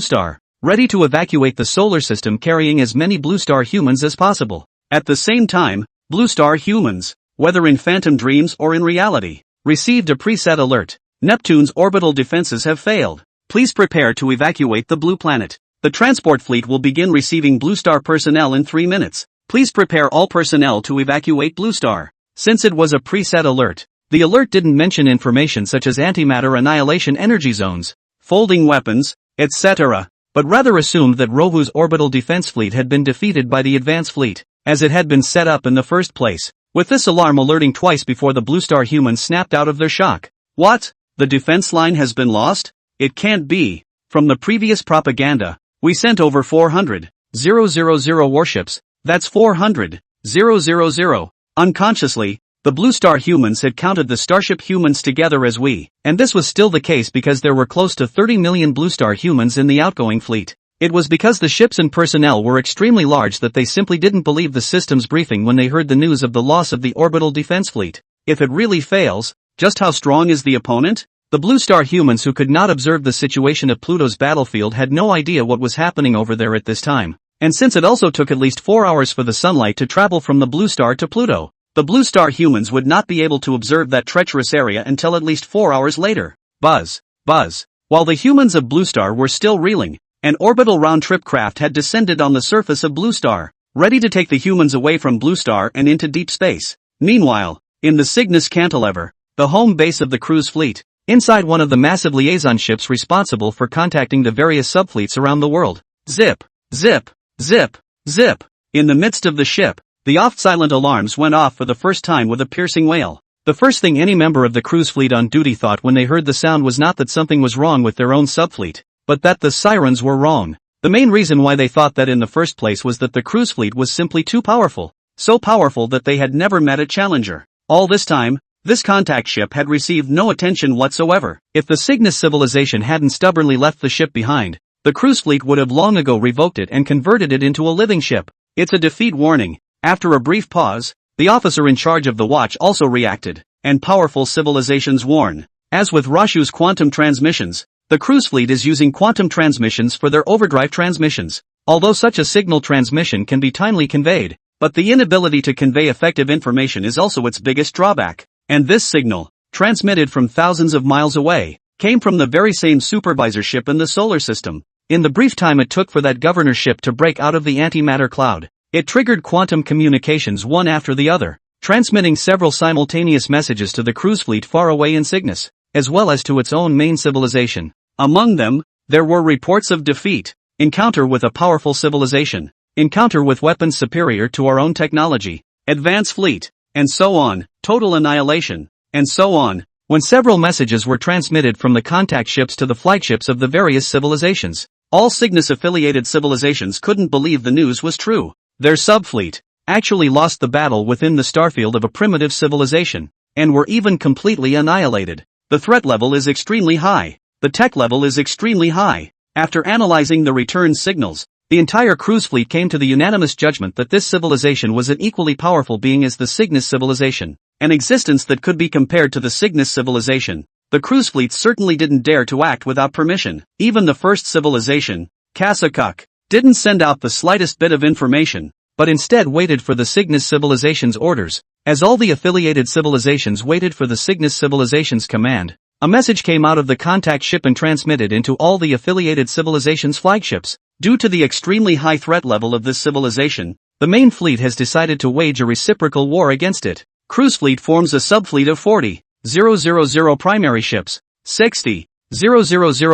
Star, ready to evacuate the solar system carrying as many Blue Star humans as possible. At the same time, Blue Star humans, whether in phantom dreams or in reality, received a preset alert. Neptune's orbital defenses have failed. Please prepare to evacuate the Blue Planet. The transport fleet will begin receiving Blue Star personnel in 3 minutes. Please prepare all personnel to evacuate Blue Star. Since it was a preset alert, the alert didn't mention information such as antimatter annihilation energy zones, folding weapons, etc., but rather assumed that Rohu's orbital defense fleet had been defeated by the advance fleet, as it had been set up in the first place. With this alarm alerting twice before the Blue Star humans snapped out of their shock. What? The defense line has been lost? It can't be. From the previous propaganda, we sent over 400,000 warships, that's 400,000. Unconsciously, the Blue Star humans had counted the Starship humans together as we, and this was still the case because there were close to 30 million Blue Star humans in the outgoing fleet. It was because the ships and personnel were extremely large that they simply didn't believe the system's briefing when they heard the news of the loss of the orbital defense fleet. If it really fails, just how strong is the opponent? The Blue Star humans who could not observe the situation of Pluto's battlefield had no idea what was happening over there at this time. And since it also took at least 4 hours for the sunlight to travel from the Blue Star to Pluto, The Blue Star humans would not be able to observe that treacherous area until at least 4 hours later. Buzz, buzz. While the humans of Blue Star were still reeling, an orbital round-trip craft had descended on the surface of Blue Star, ready to take the humans away from Blue Star and into deep space. Meanwhile, in the Cygnus Cantilever, the home base of the cruise fleet, inside one of the massive liaison ships responsible for contacting the various subfleets around the world. Zip, zip, zip, zip. In the midst of the ship, the oft-silent alarms went off for the first time with a piercing wail. The first thing any member of the cruise fleet on duty thought when they heard the sound was not that something was wrong with their own subfleet, but that the sirens were wrong. The main reason why they thought that in the first place was that the cruise fleet was simply too powerful, so powerful that they had never met a challenger. All this time, this contact ship had received no attention whatsoever. If the Cygnus civilization hadn't stubbornly left the ship behind, the cruise fleet would have long ago revoked it and converted it into a living ship. It's a defeat warning. After a brief pause, the officer in charge of the watch also reacted, and powerful civilizations warn. As with Rashu's quantum transmissions, the cruise fleet is using quantum transmissions for their overdrive transmissions. Although such a signal transmission can be timely conveyed, but the inability to convey effective information is also its biggest drawback. And this signal, transmitted from thousands of miles away, came from the very same supervisor ship in the solar system. In the brief time it took for that governor ship to break out of the antimatter cloud, it triggered quantum communications one after the other, transmitting several simultaneous messages to the cruise fleet far away in Cygnus, as well as to its own main civilization. Among them, there were reports of defeat, encounter with a powerful civilization, encounter with weapons superior to our own technology, advance fleet, and so on, total annihilation, and so on. When several messages were transmitted from the contact ships to the flagships of the various civilizations, all Cygnus-affiliated civilizations couldn't believe the news was true. Their subfleet actually lost the battle within the starfield of a primitive civilization, and were even completely annihilated. The threat level is extremely high. The tech level is extremely high. After analyzing the return signals, the entire cruise fleet came to the unanimous judgment that this civilization was an equally powerful being as the Cygnus civilization, an existence that could be compared to the Cygnus civilization. The cruise fleet certainly didn't dare to act without permission. Even the first civilization, Kasakuk, didn't send out the slightest bit of information, but instead waited for the Cygnus civilization's orders. As all the affiliated civilizations waited for the Cygnus civilization's command, a message came out of the contact ship and transmitted into all the affiliated civilizations' flagships. Due to the extremely high threat level of this civilization, the main fleet has decided to wage a reciprocal war against it. Cruise fleet forms a subfleet of 40,000 primary ships, 60,000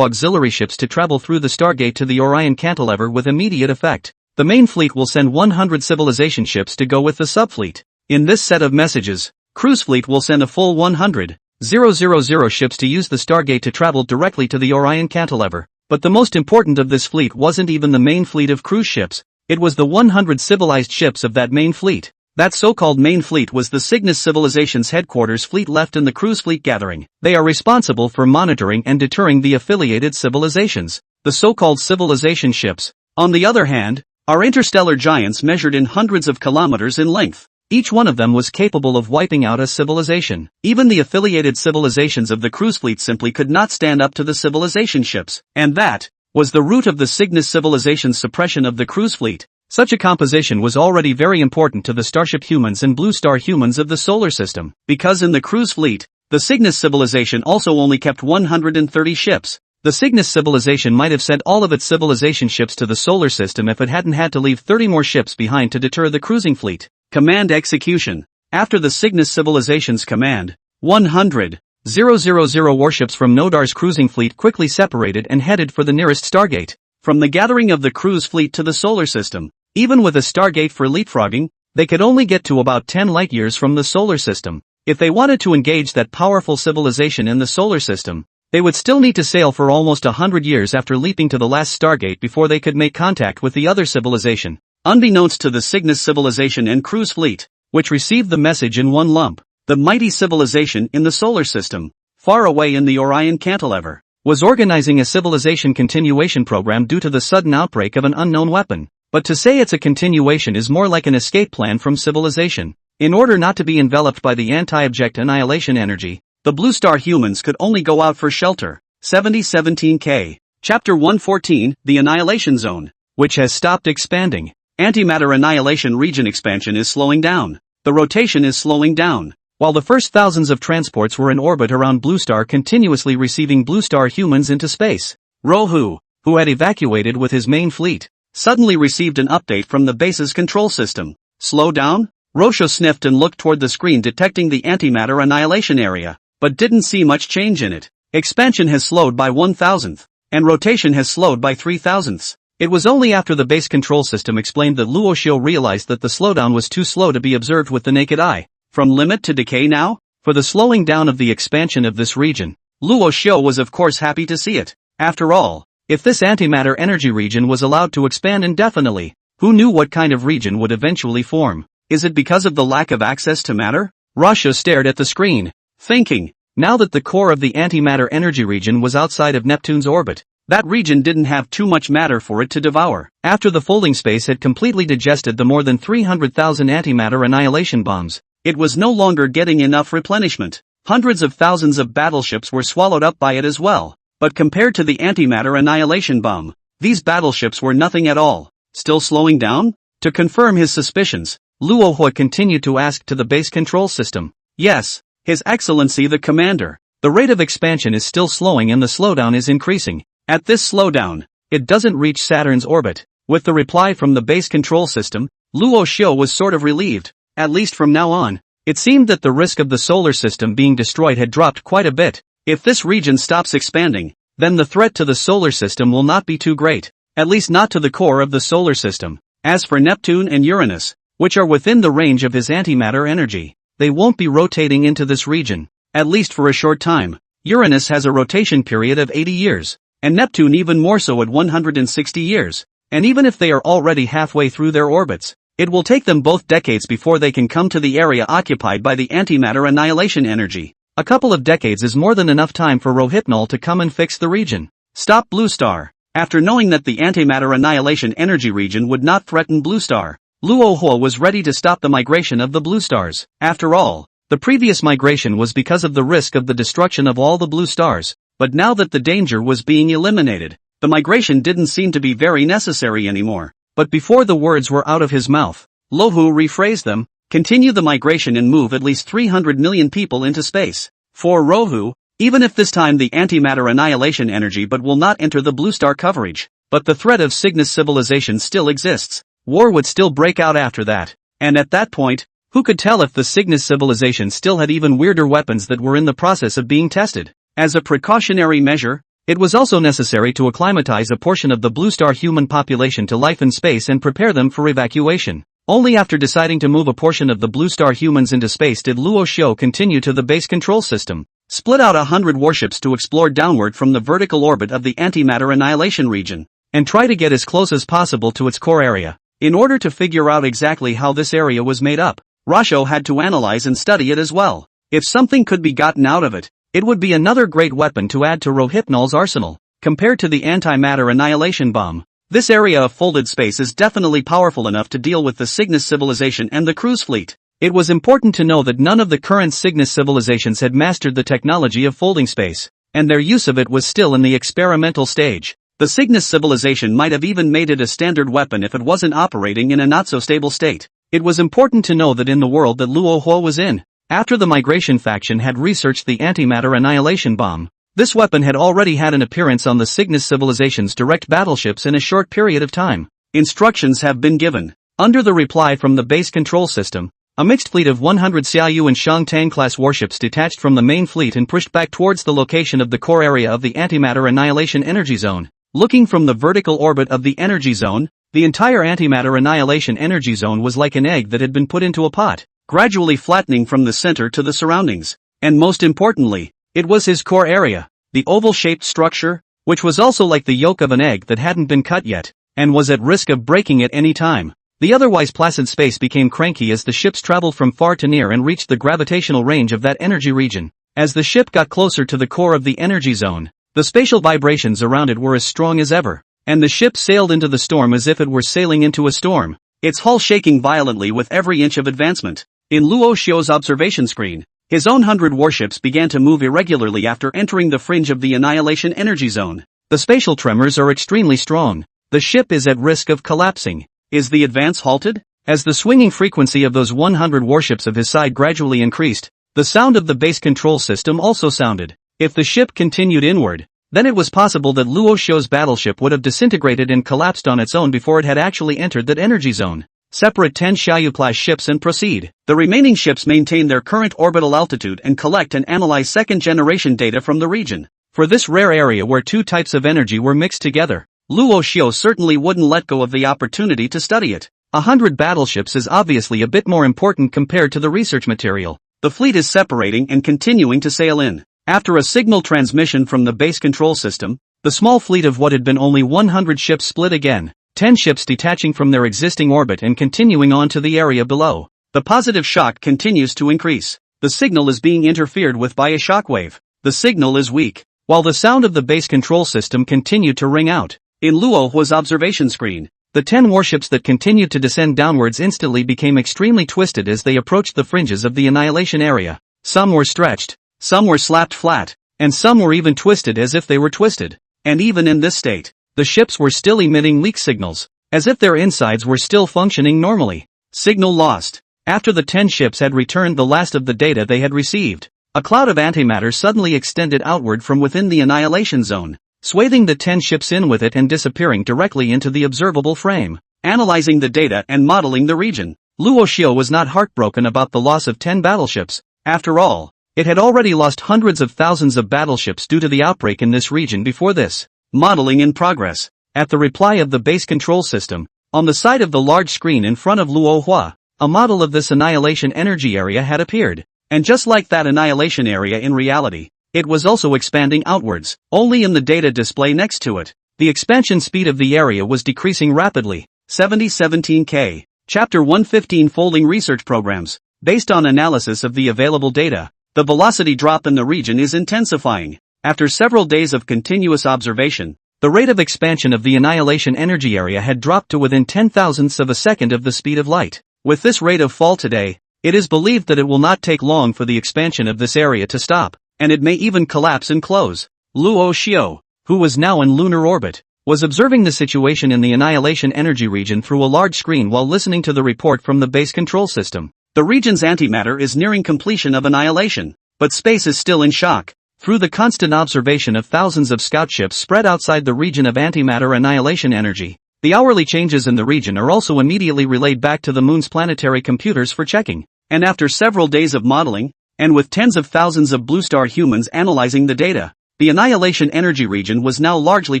auxiliary ships to travel through the Stargate to the Orion Cantilever with immediate effect. The main fleet will send 100 civilization ships to go with the subfleet. In this set of messages, cruise fleet will send a full 100,000 ships to use the Stargate to travel directly to the Orion Cantilever. But the most important of this fleet wasn't even the main fleet of cruise ships, it was the 100 civilized ships of that main fleet. That so-called main fleet was the Cygnus civilization's headquarters fleet left in the cruise fleet gathering. They are responsible for monitoring and deterring the affiliated civilizations. The so-called civilization ships, on the other hand, are interstellar giants measured in hundreds of kilometers in length. Each one of them was capable of wiping out a civilization. Even the affiliated civilizations of the cruise fleet simply could not stand up to the civilization ships. And that was the root of the Cygnus civilization's suppression of the cruise fleet. Such a composition was already very important to the Starship humans and Blue Star humans of the solar system, because in the cruise fleet, the Cygnus civilization also only kept 130 ships. The Cygnus civilization might have sent all of its civilization ships to the solar system if it hadn't had to leave 30 more ships behind to deter the cruising fleet. Command execution. After the Cygnus civilization's command, 100,000 warships from Nodar's cruising fleet quickly separated and headed for the nearest Stargate. From the gathering of the cruise fleet to the solar system, even with a Stargate for leapfrogging, they could only get to about 10 light-years from the solar system. If they wanted to engage that powerful civilization in the solar system, they would still need to sail for almost 100 years after leaping to the last Stargate before they could make contact with the other civilization. Unbeknownst to the Cygnus civilization and cruise fleet, which received the message in one lump, the mighty civilization in the solar system, far away in the Orion Cantilever, was organizing a civilization continuation program due to the sudden outbreak of an unknown weapon. But to say it's a continuation is more like an escape plan from civilization. In order not to be enveloped by the anti-object annihilation energy, the Blue Star humans could only go out for shelter. 7017K. Chapter 114, The Annihilation Zone, which has stopped expanding. Antimatter annihilation region expansion is slowing down. the rotation is slowing down. While the first thousands of transports were in orbit around Blue Star continuously receiving Blue Star humans into space, Rohu, who had evacuated with his main fleet, suddenly received an update from the base's control system. Slow down? Rosho sniffed and looked toward the screen detecting the antimatter annihilation area, but didn't see much change in it. Expansion has slowed by 1,000th, and rotation has slowed by 3,000ths. It was only after the base control system explained that Luo Xiu realized that the slowdown was too slow to be observed with the naked eye. From limit to decay now? For the slowing down of the expansion of this region, Luo Xiu was of course happy to see it. After all, if this antimatter energy region was allowed to expand indefinitely, who knew what kind of region would eventually form? Is it because of the lack of access to matter? Rasha stared at the screen, thinking, now that the core of the antimatter energy region was outside of Neptune's orbit, that region didn't have too much matter for it to devour. After the folding space had completely digested the more than 300,000 antimatter annihilation bombs, it was no longer getting enough replenishment. Hundreds of thousands of battleships were swallowed up by it as well. But compared to the antimatter annihilation bomb, these battleships were nothing at all. Still slowing down? To confirm his suspicions, Luo Hua continued to ask to the base control system. Yes, His Excellency the Commander. The rate of expansion is still slowing and the slowdown is increasing. At this slowdown, it doesn't reach Saturn's orbit. With the reply from the base control system, Luo Xiu was sort of relieved. At least from now on, it seemed that the risk of the solar system being destroyed had dropped quite a bit. If this region stops expanding, then the threat to the solar system will not be too great, at least not to the core of the solar system. As for Neptune and Uranus, which are within the range of his antimatter energy, they won't be rotating into this region, at least for a short time. Uranus has a rotation period of 80 years, and Neptune even more so at 160 years, and even if they are already halfway through their orbits, it will take them both decades before they can come to the area occupied by the antimatter annihilation energy. A couple of decades is more than enough time for Rohypnol to come and fix the region. Stop Blue Star. After knowing that the antimatter annihilation energy region would not threaten Blue Star, Luo Hua was ready to stop the migration of the Blue Stars. After all, the previous migration was because of the risk of the destruction of all the Blue Stars, but now that the danger was being eliminated, the migration didn't seem to be very necessary anymore. But before the words were out of his mouth, Lohu rephrased them. Continue the migration and move at least 300 million people into space. For Rohu, even if this time the antimatter annihilation energy but will not enter the Blue Star coverage, but the threat of Cygnus civilization still exists. War would still break out after that. And at that point, who could tell if the Cygnus civilization still had even weirder weapons that were in the process of being tested? As a precautionary measure, it was also necessary to acclimatize a portion of the Blue Star human population to life in space and prepare them for evacuation. Only after deciding to move a portion of the Blue Star humans into space did Luo Xiu continue to the base control system. Split out 100 warships to explore downward from the vertical orbit of the antimatter annihilation region, and try to get as close as possible to its core area. In order to figure out exactly how this area was made up, Rasho had to analyze and study it as well. If something could be gotten out of it, it would be another great weapon to add to Rohypnol's arsenal. Compared to the antimatter annihilation bomb, this area of folded space is definitely powerful enough to deal with the Cygnus civilization and the cruise fleet. It was important to know that none of the current Cygnus civilizations had mastered the technology of folding space, and their use of it was still in the experimental stage. The Cygnus civilization might have even made it a standard weapon if it wasn't operating in a not-so-stable state. It was important to know that in the world that Luo Hua was in, after the migration faction had researched the antimatter annihilation bomb, this weapon had already had an appearance on the Cygnus civilization's direct battleships in a short period of time. Instructions have been given. Under the reply from the base control system, a mixed fleet of 100 Xiaoyu and Shangtang-class warships detached from the main fleet and pushed back towards the location of the core area of the antimatter annihilation energy zone. Looking from the vertical orbit of the energy zone, the entire antimatter annihilation energy zone was like an egg that had been put into a pot, gradually flattening from the center to the surroundings. And most importantly, it was his core area, the oval-shaped structure, which was also like the yolk of an egg that hadn't been cut yet, and was at risk of breaking at any time. The otherwise placid space became cranky as the ships traveled from far to near and reached the gravitational range of that energy region. As the ship got closer to the core of the energy zone, the spatial vibrations around it were as strong as ever, and the ship sailed into the storm as if it were sailing into a storm, its hull shaking violently with every inch of advancement. In Luo Xiu's observation screen, his own 100 warships began to move irregularly after entering the fringe of the annihilation energy zone. The spatial tremors are extremely strong. The ship is at risk of collapsing. Is the advance halted? As the swinging frequency of those 100 warships of his side gradually increased, the sound of the base control system also sounded. If the ship continued inward, then it was possible that Luo Xiu's battleship would have disintegrated and collapsed on its own before it had actually entered that energy zone. Separate 10 Xiaoyu-class ships and proceed. The remaining ships maintain their current orbital altitude and collect and analyze second-generation data from the region. For this rare area where two types of energy were mixed together, Luo Xiu certainly wouldn't let go of the opportunity to study it. 100 battleships is obviously a bit more important compared to the research material. The fleet is separating and continuing to sail in. After a signal transmission from the base control system, the small fleet of what had been only 100 ships split again, 10 ships detaching from their existing orbit and continuing on to the area below. The positive shock continues to increase. The signal is being interfered with by a shockwave. The signal is weak, while the sound of the base control system continued to ring out. In Luo Hua's observation screen, the 10 warships that continued to descend downwards instantly became extremely twisted as they approached the fringes of the annihilation area. Some were stretched, some were slapped flat, and some were even twisted as if they were twisted. And even in this state, the ships were still emitting leak signals, as if their insides were still functioning normally. Signal lost. After the 10 ships had returned the last of the data they had received, a cloud of antimatter suddenly extended outward from within the annihilation zone, swathing the 10 ships in with it and disappearing directly into the observable frame. Analyzing the data and modeling the region, Luo Xiu was not heartbroken about the loss of 10 battleships. After all, it had already lost hundreds of thousands of battleships due to the outbreak in this region before this. Modeling in progress. At the reply of the base control system, on the side of the large screen in front of Luo Hua, a model of this annihilation energy area had appeared. And just like that annihilation area in reality, it was also expanding outwards, only in the data display next to it. The expansion speed of the area was decreasing rapidly. 17K. Chapter 115 Folding Research Programs. Based on analysis of the available data, the velocity drop in the region is intensifying. After several days of continuous observation, the rate of expansion of the annihilation energy area had dropped to within 10,000ths of a second of the speed of light. With this rate of fall today, it is believed that it will not take long for the expansion of this area to stop, and it may even collapse and close. Luo Xiu, who was now in lunar orbit, was observing the situation in the annihilation energy region through a large screen while listening to the report from the base control system. The region's antimatter is nearing completion of annihilation, but space is still in shock. Through the constant observation of thousands of scout ships spread outside the region of antimatter annihilation energy, the hourly changes in the region are also immediately relayed back to the moon's planetary computers for checking. And after several days of modeling, and with tens of thousands of Blue Star humans analyzing the data, the annihilation energy region was now largely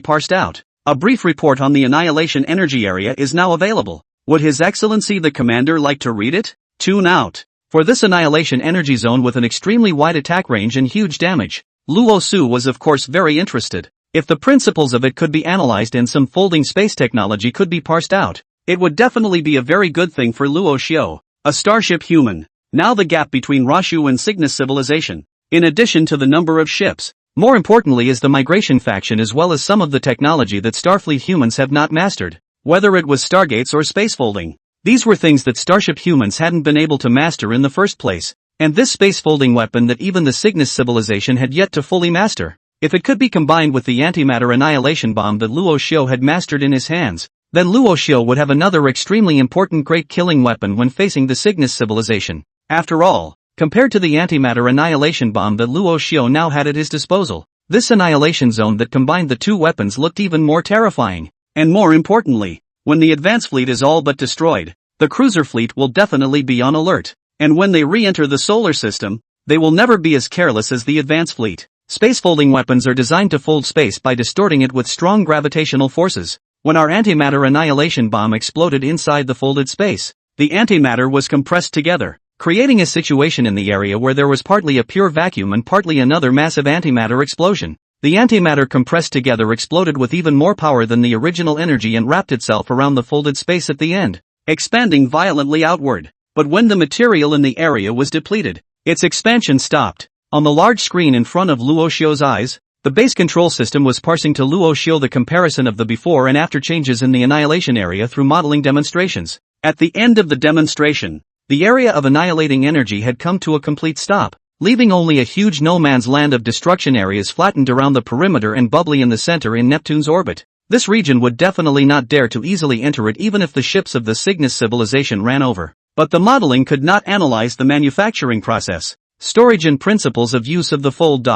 parsed out. A brief report on the annihilation energy area is now available. Would His Excellency the Commander like to read it? Tune out. For this annihilation energy zone with an extremely wide attack range and huge damage, Luo Su was of course very interested. If the principles of it could be analyzed and some folding space technology could be parsed out, it would definitely be a very good thing for Luo Xiu, a starship human. Now the gap between Rashu and Cygnus civilization, in addition to the number of ships, more importantly is the migration faction as well as some of the technology that Starfleet humans have not mastered, whether it was stargates or spacefolding. These were things that starship humans hadn't been able to master in the first place, and this spacefolding weapon that even the Cygnus civilization had yet to fully master. If it could be combined with the antimatter annihilation bomb that Luo Xiu had mastered in his hands, then Luo Xiu would have another extremely important great killing weapon when facing the Cygnus civilization. After all, compared to the antimatter annihilation bomb that Luo Xiu now had at his disposal, this annihilation zone that combined the two weapons looked even more terrifying. And more importantly, when the advance fleet is all but destroyed, the cruiser fleet will definitely be on alert. And when they re-enter the solar system, they will never be as careless as the advance fleet. Space-folding weapons are designed to fold space by distorting it with strong gravitational forces. When our antimatter annihilation bomb exploded inside the folded space, the antimatter was compressed together, creating a situation in the area where there was partly a pure vacuum and partly another massive antimatter explosion. The antimatter compressed together exploded with even more power than the original energy and wrapped itself around the folded space at the end, expanding violently outward. But when the material in the area was depleted, its expansion stopped. On the large screen in front of Luo Xiu's eyes, the base control system was parsing to Luo Xiu the comparison of the before and after changes in the annihilation area through modeling demonstrations. At the end of the demonstration, the area of annihilating energy had come to a complete stop, leaving only a huge no-man's land of destruction areas flattened around the perimeter and bubbly in the center in Neptune's orbit. This region would definitely not dare to easily enter it even if the ships of the Cygnus civilization ran over. But the modeling could not analyze the manufacturing process, storage and principles of use of the fold.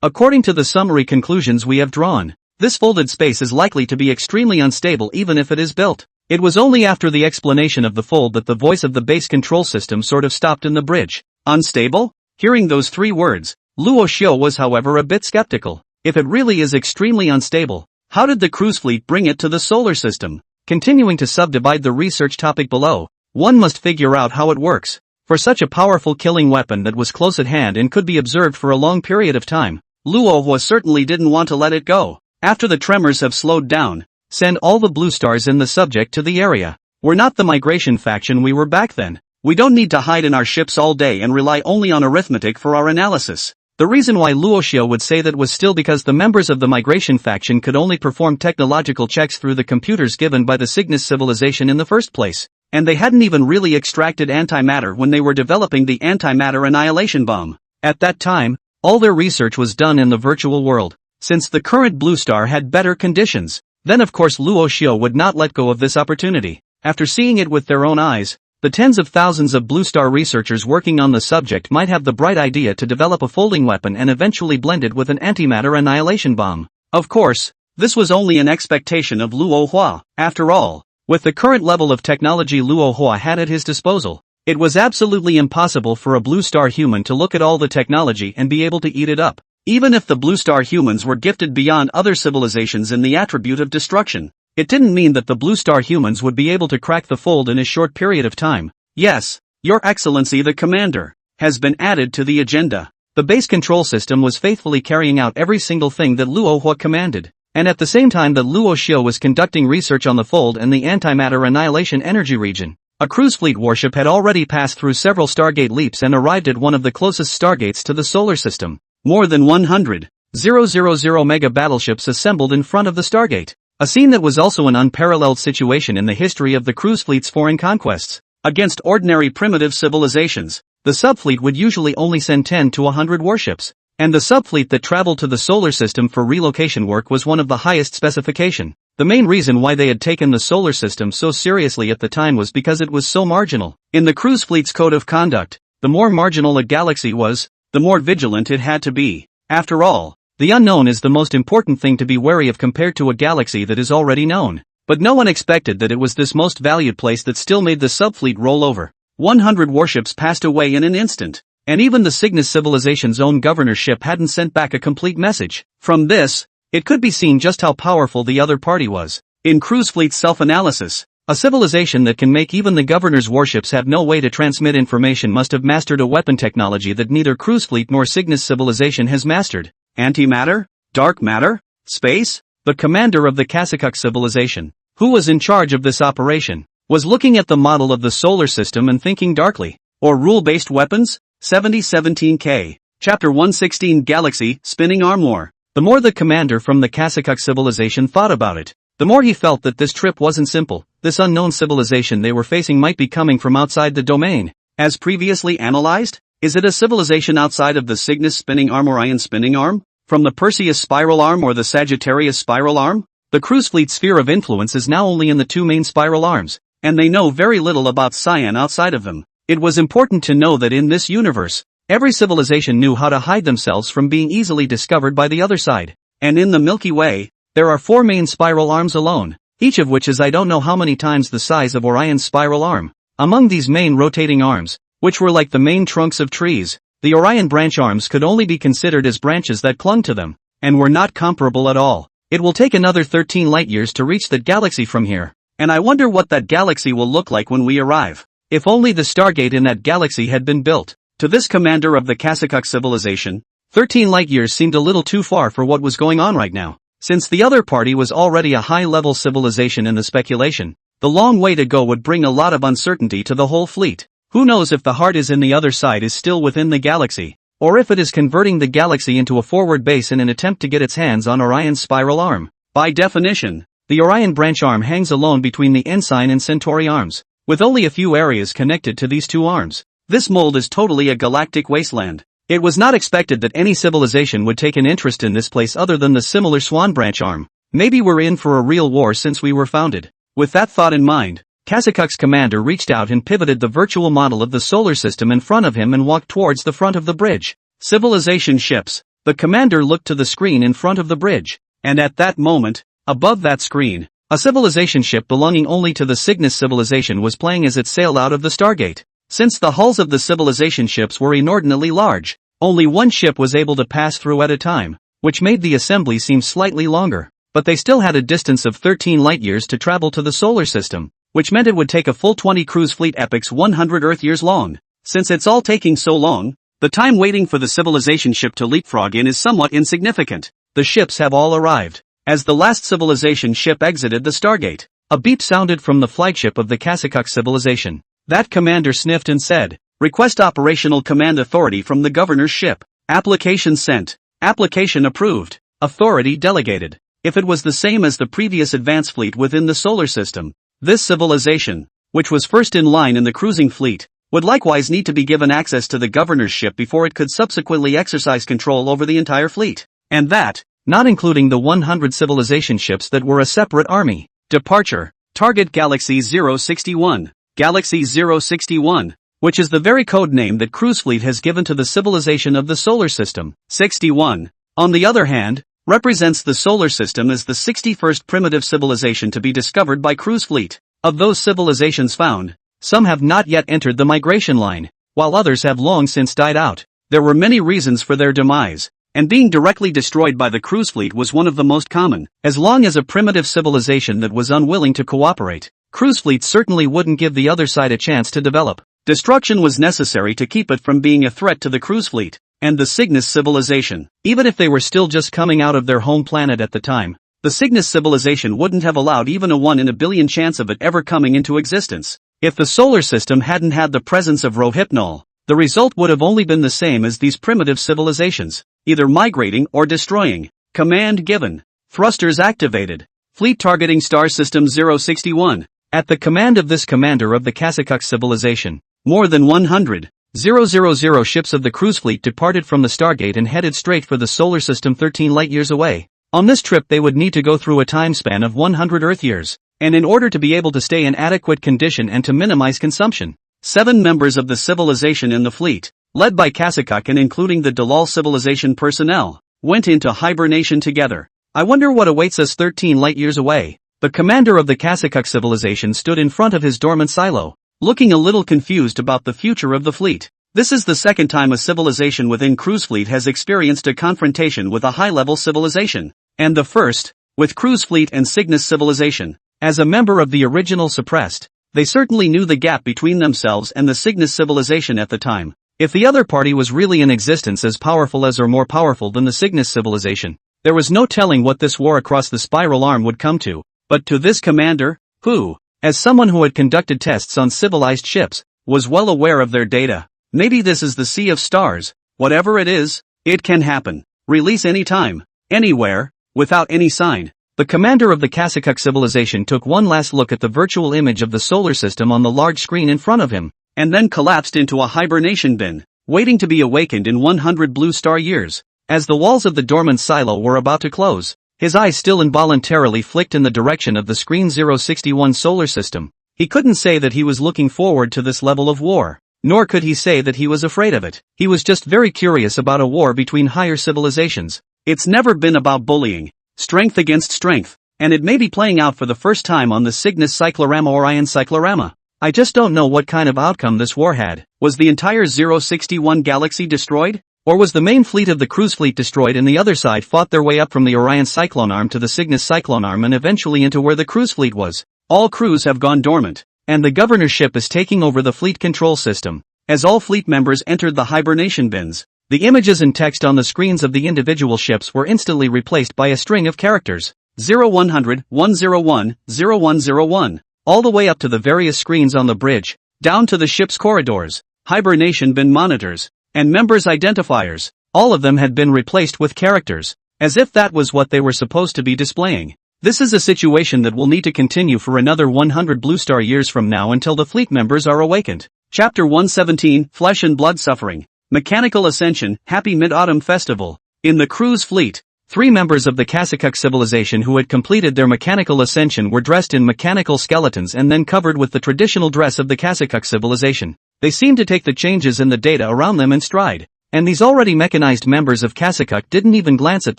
According to the summary conclusions we have drawn, this folded space is likely to be extremely unstable even if it is built. It was only after the explanation of the fold that the voice of the base control system sort of stopped in the bridge. Unstable? Hearing those three words, Luo Xiu was however a bit skeptical. If it really is extremely unstable, how did the cruise fleet bring it to the solar system? Continuing to subdivide the research topic below, one must figure out how it works. For such a powerful killing weapon that was close at hand and could be observed for a long period of time, Luo Hua certainly didn't want to let it go. After the tremors have slowed down, send all the blue stars in the subject to the area. We're not the migration faction we were back then. We don't need to hide in our ships all day and rely only on arithmetic for our analysis. The reason why Luo Xiu would say that was still because the members of the migration faction could only perform technological checks through the computers given by the Cygnus civilization in the first place, and they hadn't even really extracted antimatter when they were developing the antimatter annihilation bomb. At that time, all their research was done in the virtual world. Since the current blue star had better conditions, then of course Luo Xiu would not let go of this opportunity. After seeing it with their own eyes, the tens of thousands of blue star researchers working on the subject might have the bright idea to develop a folding weapon and eventually blend it with an antimatter annihilation bomb. Of course, this was only an expectation of Luo Hua. After all, with the current level of technology Luo Hua had at his disposal, it was absolutely impossible for a blue star human to look at all the technology and be able to eat it up. Even if the blue star humans were gifted beyond other civilizations in the attribute of destruction, it didn't mean that the blue star humans would be able to crack the fold in a short period of time. Yes, Your Excellency the Commander, has been added to the agenda. The base control system was faithfully carrying out every single thing that Luo Hua commanded, and at the same time that Luo Xiu was conducting research on the fold and the antimatter annihilation energy region. A cruise fleet warship had already passed through several Stargate leaps and arrived at one of the closest stargates to the solar system. More than 100,000 mega battleships assembled in front of the Stargate. A scene that was also an unparalleled situation in the history of the cruise fleet's foreign conquests. Against ordinary primitive civilizations, the subfleet would usually only send 10 to 100 warships, and the subfleet that traveled to the solar system for relocation work was one of the highest specification. The main reason why they had taken the solar system so seriously at the time was because it was so marginal. In the cruise fleet's code of conduct, the more marginal a galaxy was, the more vigilant it had to be. After all, the unknown is the most important thing to be wary of compared to a galaxy that is already known. But no one expected that it was this most valued place that still made the subfleet roll over. 100 warships passed away in an instant, and even the Cygnus civilization's own governorship hadn't sent back a complete message. From this, it could be seen just how powerful the other party was. In cruise fleet self-analysis, a civilization that can make even the governor's warships have no way to transmit information must have mastered a weapon technology that neither cruise fleet nor Cygnus civilization has mastered. Antimatter? Dark matter? Space? The commander of the Kasakuk civilization, who was in charge of this operation, was looking at the model of the solar system and thinking darkly. Or rule-based weapons? 7017K. Chapter 116 Galaxy, Spinning Armor. The more the commander from the Kasakuk civilization thought about it, the more he felt that this trip wasn't simple. This unknown civilization they were facing might be coming from outside the domain. As previously analyzed, is it a civilization outside of the Cygnus spinning arm or Ion spinning arm? From the Perseus spiral arm or the Sagittarius spiral arm? The cruise fleet's sphere of influence is now only in the two main spiral arms, and they know very little about Cyan outside of them. It was important to know that in this universe, every civilization knew how to hide themselves from being easily discovered by the other side. And in the Milky Way, there are 4 main spiral arms alone, each of which is I don't know how many times the size of Orion's spiral arm. Among these main rotating arms, which were like the main trunks of trees, the Orion branch arms could only be considered as branches that clung to them, and were not comparable at all. It will take another 13 light-years to reach that galaxy from here, and I wonder what that galaxy will look like when we arrive. If only the Stargate in that galaxy had been built. To this commander of the Kasakuk civilization, 13 light-years seemed a little too far for what was going on right now. Since the other party was already a high-level civilization in the speculation, the long way to go would bring a lot of uncertainty to the whole fleet. Who knows if the heart is in the other side is still within the galaxy, or if it is converting the galaxy into a forward base in an attempt to get its hands on Orion's spiral arm. By definition, the Orion branch arm hangs alone between the Ensign and Centauri arms, with only a few areas connected to these two arms. This mold is totally a galactic wasteland. It was not expected that any civilization would take an interest in this place other than the similar Swan branch arm. Maybe we're in for a real war since we were founded. With that thought in mind, Kasakuk's commander reached out and pivoted the virtual model of the solar system in front of him and walked towards the front of the bridge. Civilization ships. The commander looked to the screen in front of the bridge. And at that moment, above that screen, a civilization ship belonging only to the Cygnus civilization was playing as it sailed out of the Stargate. Since the hulls of the civilization ships were inordinately large, only one ship was able to pass through at a time, which made the assembly seem slightly longer. But they still had a distance of 13 light-years to travel to the solar system, which meant it would take a full 20 cruise fleet epics 100 Earth years long. Since it's all taking so long, the time waiting for the civilization ship to leapfrog in is somewhat insignificant. The ships have all arrived. As the last civilization ship exited the Stargate, a beep sounded from the flagship of the Kasakuk civilization. That commander sniffed and said, "Request operational command authority from the governor's ship. Application sent. Application approved. Authority delegated." If it was the same as the previous advance fleet within the solar system, this civilization, which was first in line in the cruising fleet, would likewise need to be given access to the governor's ship before it could subsequently exercise control over the entire fleet. And that, not including the 100 civilization ships that were a separate army. Departure. Target Galaxy 061. Galaxy 061, which is the very code name that Cruise Fleet has given to the civilization of the solar system. 61, on the other hand, represents the solar system as the 61st primitive civilization to be discovered by Cruise Fleet. Of those civilizations found, some have not yet entered the migration line, while others have long since died out. There were many reasons for their demise, and being directly destroyed by the Cruise Fleet was one of the most common. As long as a primitive civilization that was unwilling to cooperate, Cruise Fleet certainly wouldn't give the other side a chance to develop. Destruction was necessary to keep it from being a threat to the Cruise Fleet and the Cygnus civilization. Even if they were still just coming out of their home planet at the time, the Cygnus civilization wouldn't have allowed even a 1 in a billion chance of it ever coming into existence. If the solar system hadn't had the presence of Rohypnol, the result would have only been the same as these primitive civilizations, either migrating or destroying. Command given. Thrusters activated. Fleet targeting Star System 061. At the command of this commander of the Kasakuk civilization, more than 100,000 ships of the cruise fleet departed from the Stargate and headed straight for the solar system 13 light-years away. On this trip they would need to go through a time span of 100 Earth years, and in order to be able to stay in adequate condition and to minimize consumption, 7 members of the civilization in the fleet, led by Kasakuk and including the Dalal civilization personnel, went into hibernation together. I wonder what awaits us 13 light-years away. The commander of the Kasakuk civilization stood in front of his dormant silo, looking a little confused about the future of the fleet. This is the second time a civilization within Cruise Fleet has experienced a confrontation with a high-level civilization, and the first, with Cruise Fleet and Cygnus civilization. As a member of the original suppressed, they certainly knew the gap between themselves and the Cygnus civilization at the time. If the other party was really in existence as powerful as or more powerful than the Cygnus civilization, there was no telling what this war across the spiral arm would come to. But to this commander, who, as someone who had conducted tests on civilized ships, was well aware of their data, maybe this is the Sea of Stars. Whatever it is, it can happen. Release anytime, anywhere, without any sign. The commander of the Kasakuk civilization took one last look at the virtual image of the solar system on the large screen in front of him, and then collapsed into a hibernation bin, waiting to be awakened in 100 blue star years. As the walls of the dormant silo were about to close, his eyes still involuntarily flicked in the direction of the screen 061 solar system. He couldn't say that he was looking forward to this level of war, nor could he say that he was afraid of it. He was just very curious about a war between higher civilizations. It's never been about bullying, strength against strength, and it may be playing out for the first time on the Cygnus Cyclorama Orion Cyclorama. I just don't know what kind of outcome this war had. Was the entire 061 galaxy destroyed? Or was the main fleet of the cruise fleet destroyed and the other side fought their way up from the Orion Cyclone Arm to the Cygnus Cyclone Arm and eventually into where the cruise fleet was? All crews have gone dormant, and the governor's ship is taking over the fleet control system. As all fleet members entered the hibernation bins, the images and text on the screens of the individual ships were instantly replaced by a string of characters, 0100, 101, 0101, all the way up to the various screens on the bridge, down to the ship's corridors, hibernation bin monitors, and members' identifiers. All of them had been replaced with characters, as if that was what they were supposed to be displaying. This is a situation that will need to continue for another 100 blue star years from now until the fleet members are awakened. Chapter 117, Flesh and Blood Suffering. Mechanical Ascension, Happy Mid-Autumn Festival. In the cruise fleet, 3 members of the Kasakuk civilization who had completed their mechanical ascension were dressed in mechanical skeletons and then covered with the traditional dress of the Kasakuk civilization. They seemed to take the changes in the data around them in stride. And these already mechanized members of Kasakuk didn't even glance at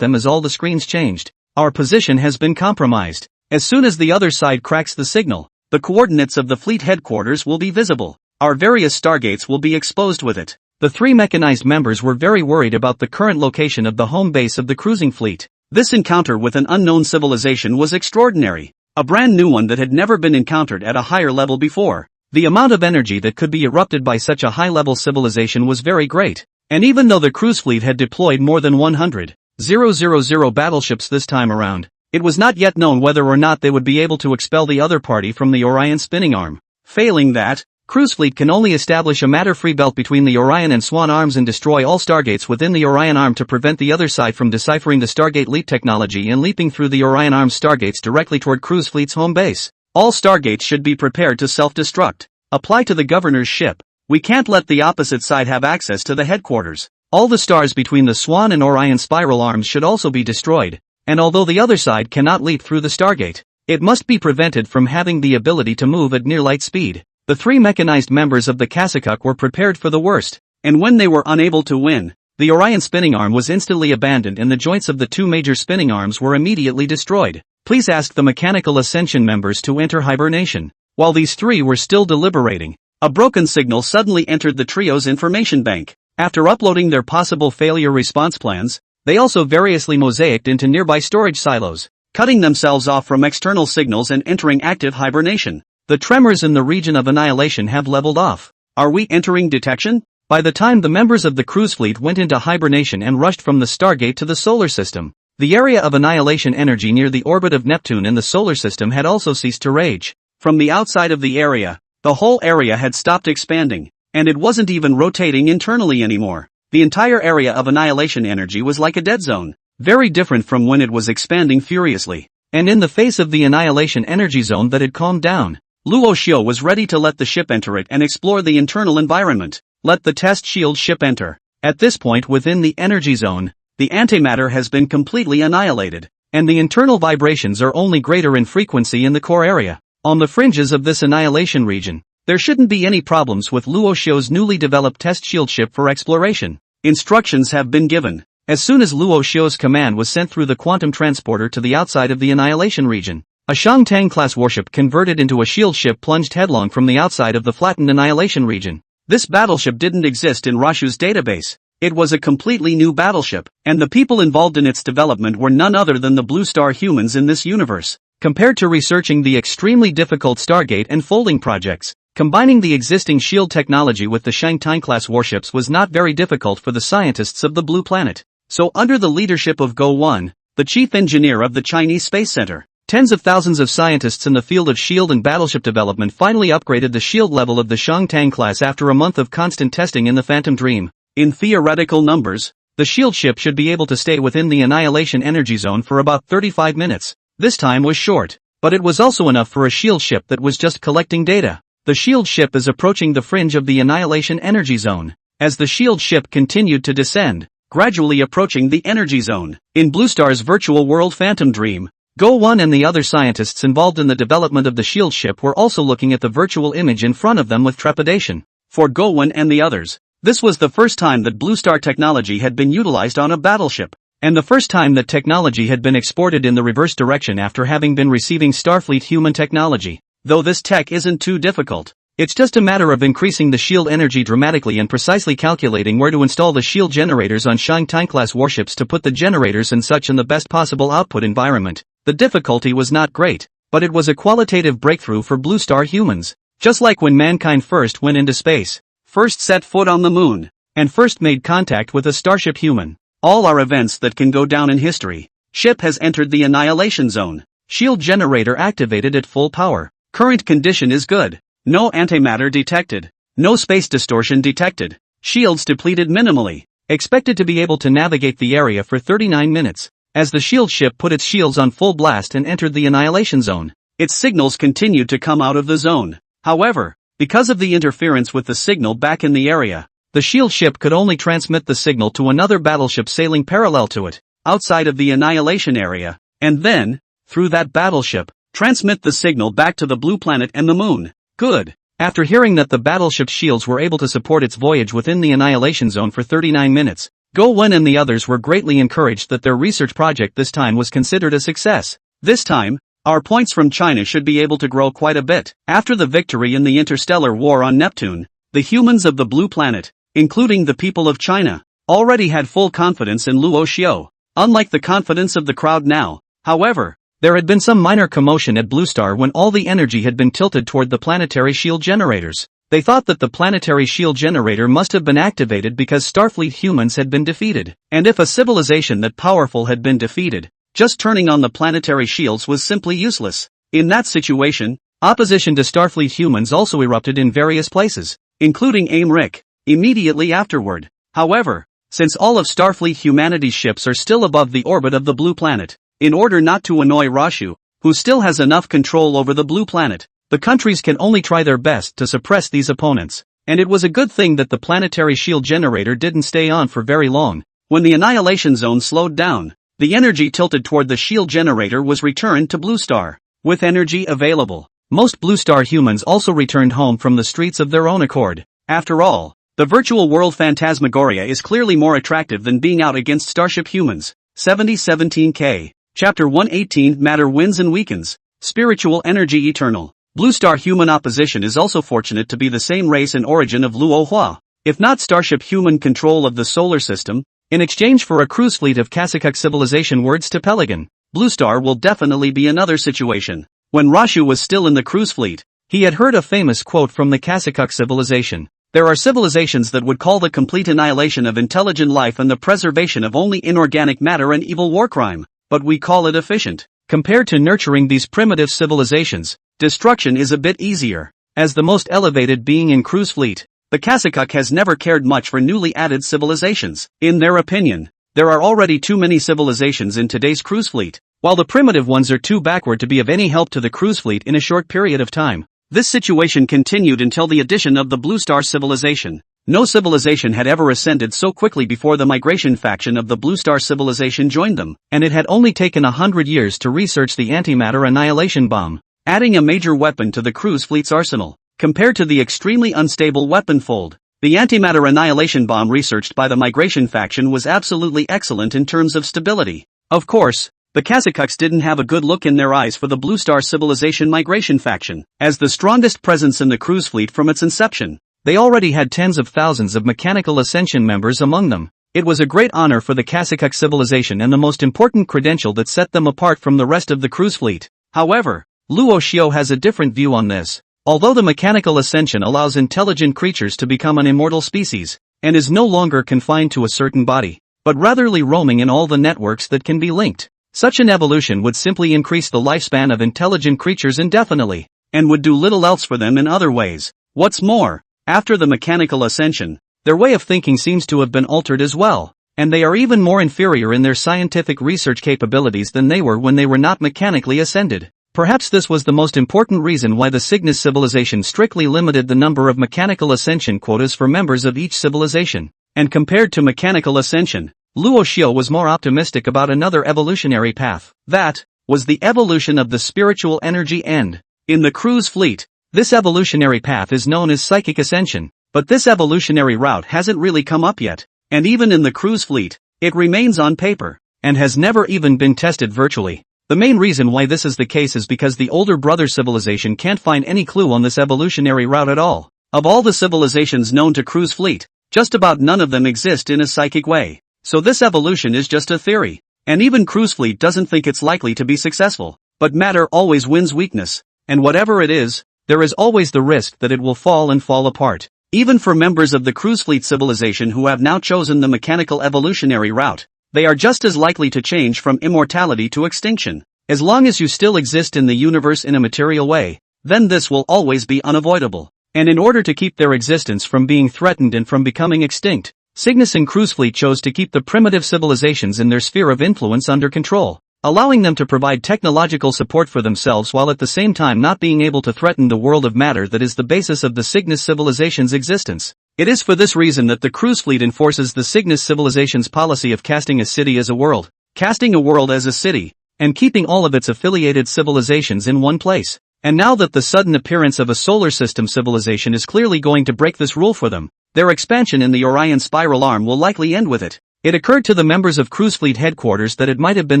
them as all the screens changed. Our position has been compromised. As soon as the other side cracks the signal, the coordinates of the fleet headquarters will be visible. Our various stargates will be exposed with it. The 3 mechanized members were very worried about the current location of the home base of the cruising fleet. This encounter with an unknown civilization was extraordinary. A brand new one that had never been encountered at a higher level before. The amount of energy that could be erupted by such a high-level civilization was very great. And even though the cruise fleet had deployed more than 100,000 battleships this time around, it was not yet known whether or not they would be able to expel the other party from the Orion spinning arm. Failing that, cruise fleet can only establish a matter-free belt between the Orion and Swan arms and destroy all stargates within the Orion arm to prevent the other side from deciphering the Stargate leap technology and leaping through the Orion arm's stargates directly toward cruise fleet's home base. All stargates should be prepared to self-destruct. Apply to the governor's ship. We can't let the opposite side have access to the headquarters. All the stars between the Swan and Orion spiral arms should also be destroyed. And although the other side cannot leap through the Stargate, it must be prevented from having the ability to move at near light speed. The 3 mechanized members of the Kasakuk were prepared for the worst, and when they were unable to win, the Orion spinning arm was instantly abandoned and the joints of the 2 major spinning arms were immediately destroyed. Please ask the Mechanical Ascension members to enter hibernation. While these 3 were still deliberating, a broken signal suddenly entered the trio's information bank. After uploading their possible failure response plans, they also variously mosaicked into nearby storage silos, cutting themselves off from external signals and entering active hibernation. The tremors in the region of annihilation have leveled off. Are we entering detection? By the time the members of the cruise fleet went into hibernation and rushed from the Stargate to the solar system, the area of annihilation energy near the orbit of Neptune in the solar system had also ceased to rage. From the outside of the area, the whole area had stopped expanding, and it wasn't even rotating internally anymore. The entire area of annihilation energy was like a dead zone, very different from when it was expanding furiously. And in the face of the annihilation energy zone that had calmed down, Luo Xiu was ready to let the ship enter it and explore the internal environment. Let the test shield ship enter. At this point within the energy zone, the antimatter has been completely annihilated, and the internal vibrations are only greater in frequency in the core area. On the fringes of this annihilation region, there shouldn't be any problems with Luo Xiu's newly developed test shield ship for exploration. Instructions have been given. As soon as Luo Xiu's command was sent through the quantum transporter to the outside of the annihilation region, a Zhangjiang-class warship converted into a shield ship plunged headlong from the outside of the flattened annihilation region. This battleship didn't exist in Rashu's database. It was a completely new battleship, and the people involved in its development were none other than the Blue Star humans in this universe. Compared to researching the extremely difficult Stargate and folding projects, combining the existing shield technology with the Zhangjiang-class warships was not very difficult for the scientists of the Blue Planet. So under the leadership of Go 1, the chief engineer of the Chinese Space Center, tens of thousands of scientists in the field of shield and battleship development finally upgraded the shield level of the Zhangjiang class after a month of constant testing in the Phantom Dream. In theoretical numbers, the shield ship should be able to stay within the annihilation energy zone for about 35 minutes. This time was short, but it was also enough for a shield ship that was just collecting data. The shield ship is approaching the fringe of the annihilation energy zone. As the shield ship continued to descend, gradually approaching the energy zone, in Blue Star's virtual world Phantom Dream, Go 1 and the other scientists involved in the development of the shield ship were also looking at the virtual image in front of them with trepidation. For Go 1 and the others, this was the first time that Blue Star technology had been utilized on a battleship, and the first time that technology had been exported in the reverse direction after having been receiving Starfleet human technology. Though this tech isn't too difficult, it's just a matter of increasing the shield energy dramatically and precisely calculating where to install the shield generators on Zhangjiang-class warships to put the generators and such in the best possible output environment. The difficulty was not great, but it was a qualitative breakthrough for Blue Star humans. Just like when mankind first went into space, first set foot on the moon, and first made contact with a starship human. All are events that can go down in history. Ship has entered the annihilation zone. Shield generator activated at full power. Current condition is good. No antimatter detected. No space distortion detected. Shields depleted minimally. Expected to be able to navigate the area for 39 minutes. As the shield ship put its shields on full blast and entered the annihilation zone, its signals continued to come out of the zone. However, because of the interference with the signal back in the area, the shield ship could only transmit the signal to another battleship sailing parallel to it. outside of the annihilation area, and then, through that battleship, transmit the signal back to the blue planet and the moon. Good. After hearing that the battleship's shields were able to support its voyage within the annihilation zone for 39 minutes, Go Wen and the others were greatly encouraged that their research project this time was considered a success. This time, our points from China should be able to grow quite a bit. After the victory in the interstellar war on Neptune, the humans of the blue planet, including the people of China, already had full confidence in Luo Xiao, unlike the confidence of the crowd now. However, there had been some minor commotion at Blue Star when all the energy had been tilted toward the planetary shield generators. They thought that the planetary shield generator must have been activated because Starfleet humans had been defeated. And if a civilization that powerful had been defeated, just turning on the planetary shields was simply useless. In that situation, opposition to Starfleet humans also erupted in various places, including Aimric, immediately afterward. However, since all of Starfleet humanity's ships are still above the orbit of the blue planet, in order not to annoy Rashu, who still has enough control over the blue planet, the countries can only try their best to suppress these opponents. And it was a good thing that the planetary shield generator didn't stay on for very long. When the annihilation zone slowed down, the energy tilted toward the shield generator was returned to Blue Star. With energy available, most Blue Star humans also returned home from the streets of their own accord. After all, the virtual world phantasmagoria is clearly more attractive than being out against starship humans. 7017K. Chapter 118 Matter Wins and Weakens. Spiritual Energy Eternal. Blue Star human opposition is also fortunate to be the same race and origin of Luo Hua. If not starship human control of the solar system, in exchange for a cruise fleet of Kasakuk civilization words to Pelican, Blue Star will definitely be another situation. When Rashu was still in the cruise fleet, he had heard a famous quote from the Kasakuk civilization. There are civilizations that would call the complete annihilation of intelligent life and the preservation of only inorganic matter an evil war crime, but we call it efficient. Compared to nurturing these primitive civilizations, destruction is a bit easier. As the most elevated being in cruise fleet, the Kasakuk has never cared much for newly added civilizations. In their opinion, there are already too many civilizations in today's cruise fleet, while the primitive ones are too backward to be of any help to the cruise fleet in a short period of time. This situation continued until the addition of the Blue Star civilization. No civilization had ever ascended so quickly before the migration faction of the Blue Star civilization joined them, and it had only taken 100 years to research the antimatter annihilation bomb, adding a major weapon to the cruise fleet's arsenal. Compared to the extremely unstable weapon fold, the antimatter annihilation bomb researched by the migration faction was absolutely excellent in terms of stability. Of course, the Kazakuks didn't have a good look in their eyes for the Blue Star civilization migration faction, as the strongest presence in the cruise fleet from its inception. They already had tens of thousands of mechanical ascension members among them. It was a great honor for the Kasakuk civilization and the most important credential that set them apart from the rest of the cruise fleet. However, Luo Xiao has a different view on this. Although the mechanical ascension allows intelligent creatures to become an immortal species, and is no longer confined to a certain body, but ratherly roaming in all the networks that can be linked, such an evolution would simply increase the lifespan of intelligent creatures indefinitely, and would do little else for them in other ways. What's more, after the mechanical ascension, their way of thinking seems to have been altered as well, and they are even more inferior in their scientific research capabilities than they were when they were not mechanically ascended. Perhaps this was the most important reason why the Cygnus civilization strictly limited the number of mechanical ascension quotas for members of each civilization. And compared to mechanical ascension, Luo Xiao was more optimistic about another evolutionary path. That was the evolution of the spiritual energy end. In the cruise fleet, this evolutionary path is known as psychic ascension, but this evolutionary route hasn't really come up yet, and even in the cruise fleet, it remains on paper, and has never even been tested virtually. The main reason why this is the case is because the older brother civilization can't find any clue on this evolutionary route at all. Of all the civilizations known to cruise fleet, just about none of them exist in a psychic way. So this evolution is just a theory, and even cruise fleet doesn't think it's likely to be successful. But matter always wins weakness, and whatever it is, there is always the risk that it will fall and fall apart. Even for members of the cruise fleet civilization who have now chosen the mechanical evolutionary route, they are just as likely to change from immortality to extinction. As long as you still exist in the universe in a material way, then this will always be unavoidable. And in order to keep their existence from being threatened and from becoming extinct, Cygnus and Cruise Fleet chose to keep the primitive civilizations in their sphere of influence under control, allowing them to provide technological support for themselves while at the same time not being able to threaten the world of matter that is the basis of the Cygnus civilization's existence. It is for this reason that the Cruise Fleet enforces the Cygnus civilization's policy of casting a city as a world. casting a world as a city, and keeping all of its affiliated civilizations in one place. And now that the sudden appearance of a solar system civilization is clearly going to break this rule for them, their expansion in the Orion spiral arm will likely end with it. It occurred to the members of Cruise Fleet headquarters that it might have been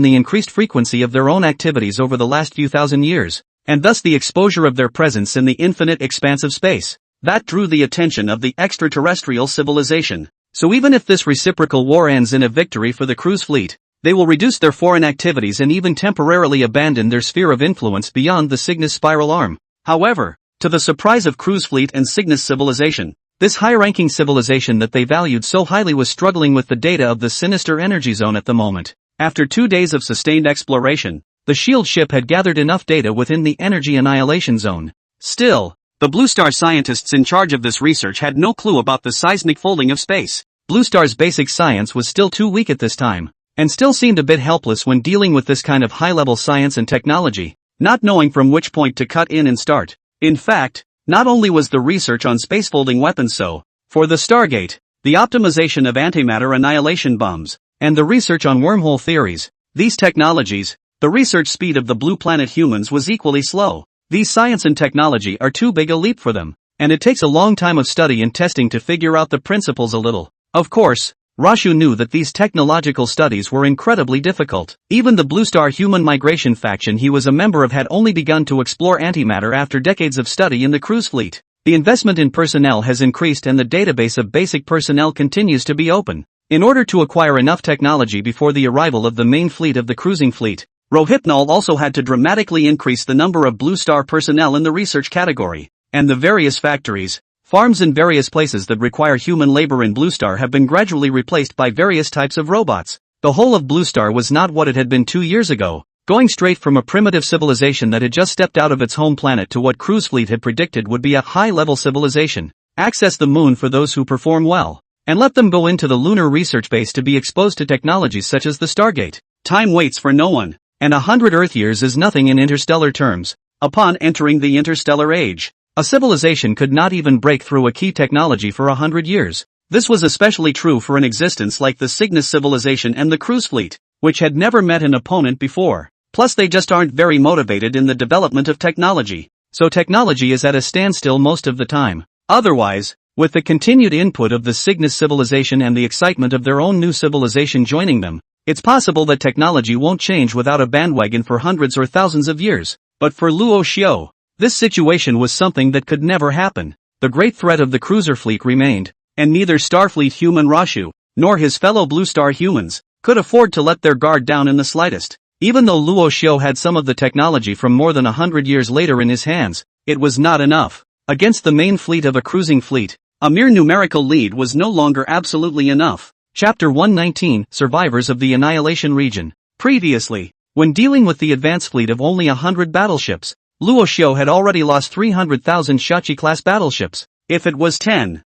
the increased frequency of their own activities over the last few thousand years, and thus the exposure of their presence in the infinite expanse of space, that drew the attention of the extraterrestrial civilization. So even if this reciprocal war ends in a victory for the Cruise Fleet, they will reduce their foreign activities and even temporarily abandon their sphere of influence beyond the Cygnus spiral arm. However, to the surprise of Cruise Fleet and Cygnus civilization, this high-ranking civilization that they valued so highly was struggling with the data of the sinister energy zone at the moment. After 2 days of sustained exploration, the shield ship had gathered enough data within the energy annihilation zone. Still, the Blue Star scientists in charge of this research had no clue about the seismic folding of space. Blue Star's basic science was still too weak at this time, and still seemed a bit helpless when dealing with this kind of high-level science and technology, not knowing from which point to cut in and start. In fact, not only was the research on spacefolding weapons for the Stargate, the optimization of antimatter annihilation bombs, and the research on wormhole theories, these technologies, the research speed of the blue planet humans was equally slow. These science and technology are too big a leap for them, and it takes a long time of study and testing to figure out the principles a little. Of course, Rashu knew that these technological studies were incredibly difficult. Even the Blue Star human migration faction he was a member of had only begun to explore antimatter after decades of study in the Cruise Fleet. The investment in personnel has increased and the database of basic personnel continues to be open. In order to acquire enough technology before the arrival of the main fleet of the cruising fleet, Rohypnol also had to dramatically increase the number of Blue Star personnel in the research category, and the various factories, farms and various places that require human labor in Blue Star have been gradually replaced by various types of robots. The whole of Blue Star was not what it had been 2 years ago, going straight from a primitive civilization that had just stepped out of its home planet to what Cruise Fleet had predicted would be a high-level civilization. Access the moon for those who perform well, and let them go into the lunar research base to be exposed to technologies such as the Stargate. Time waits for no one, and 100 Earth years is nothing in interstellar terms. Upon entering the interstellar age, a civilization could not even break through a key technology for 100 years. This was especially true for an existence like the Cygnus civilization and the Cruise Fleet, which had never met an opponent before. Plus they just aren't very motivated in the development of technology, so technology is at a standstill most of the time. Otherwise, with the continued input of the Cygnus civilization and the excitement of their own new civilization joining them, it's possible that technology won't change without a bandwagon for hundreds or thousands of years. But for Luo Xiao, this situation was something that could never happen. The great threat of the cruiser fleet remained, and neither Starfleet human Rashu, nor his fellow Blue Star humans, could afford to let their guard down in the slightest. Even though Luo Xiao had some of the technology from more than 100 years later in his hands, it was not enough. Against the main fleet of a cruising fleet, a mere numerical lead was no longer absolutely enough. Chapter 119, Survivors of the Annihilation Region. Previously, when dealing with the advance fleet of only 100 battleships, Luo Xiao had already lost 300,000 Shachi-class battleships. If it was 10,000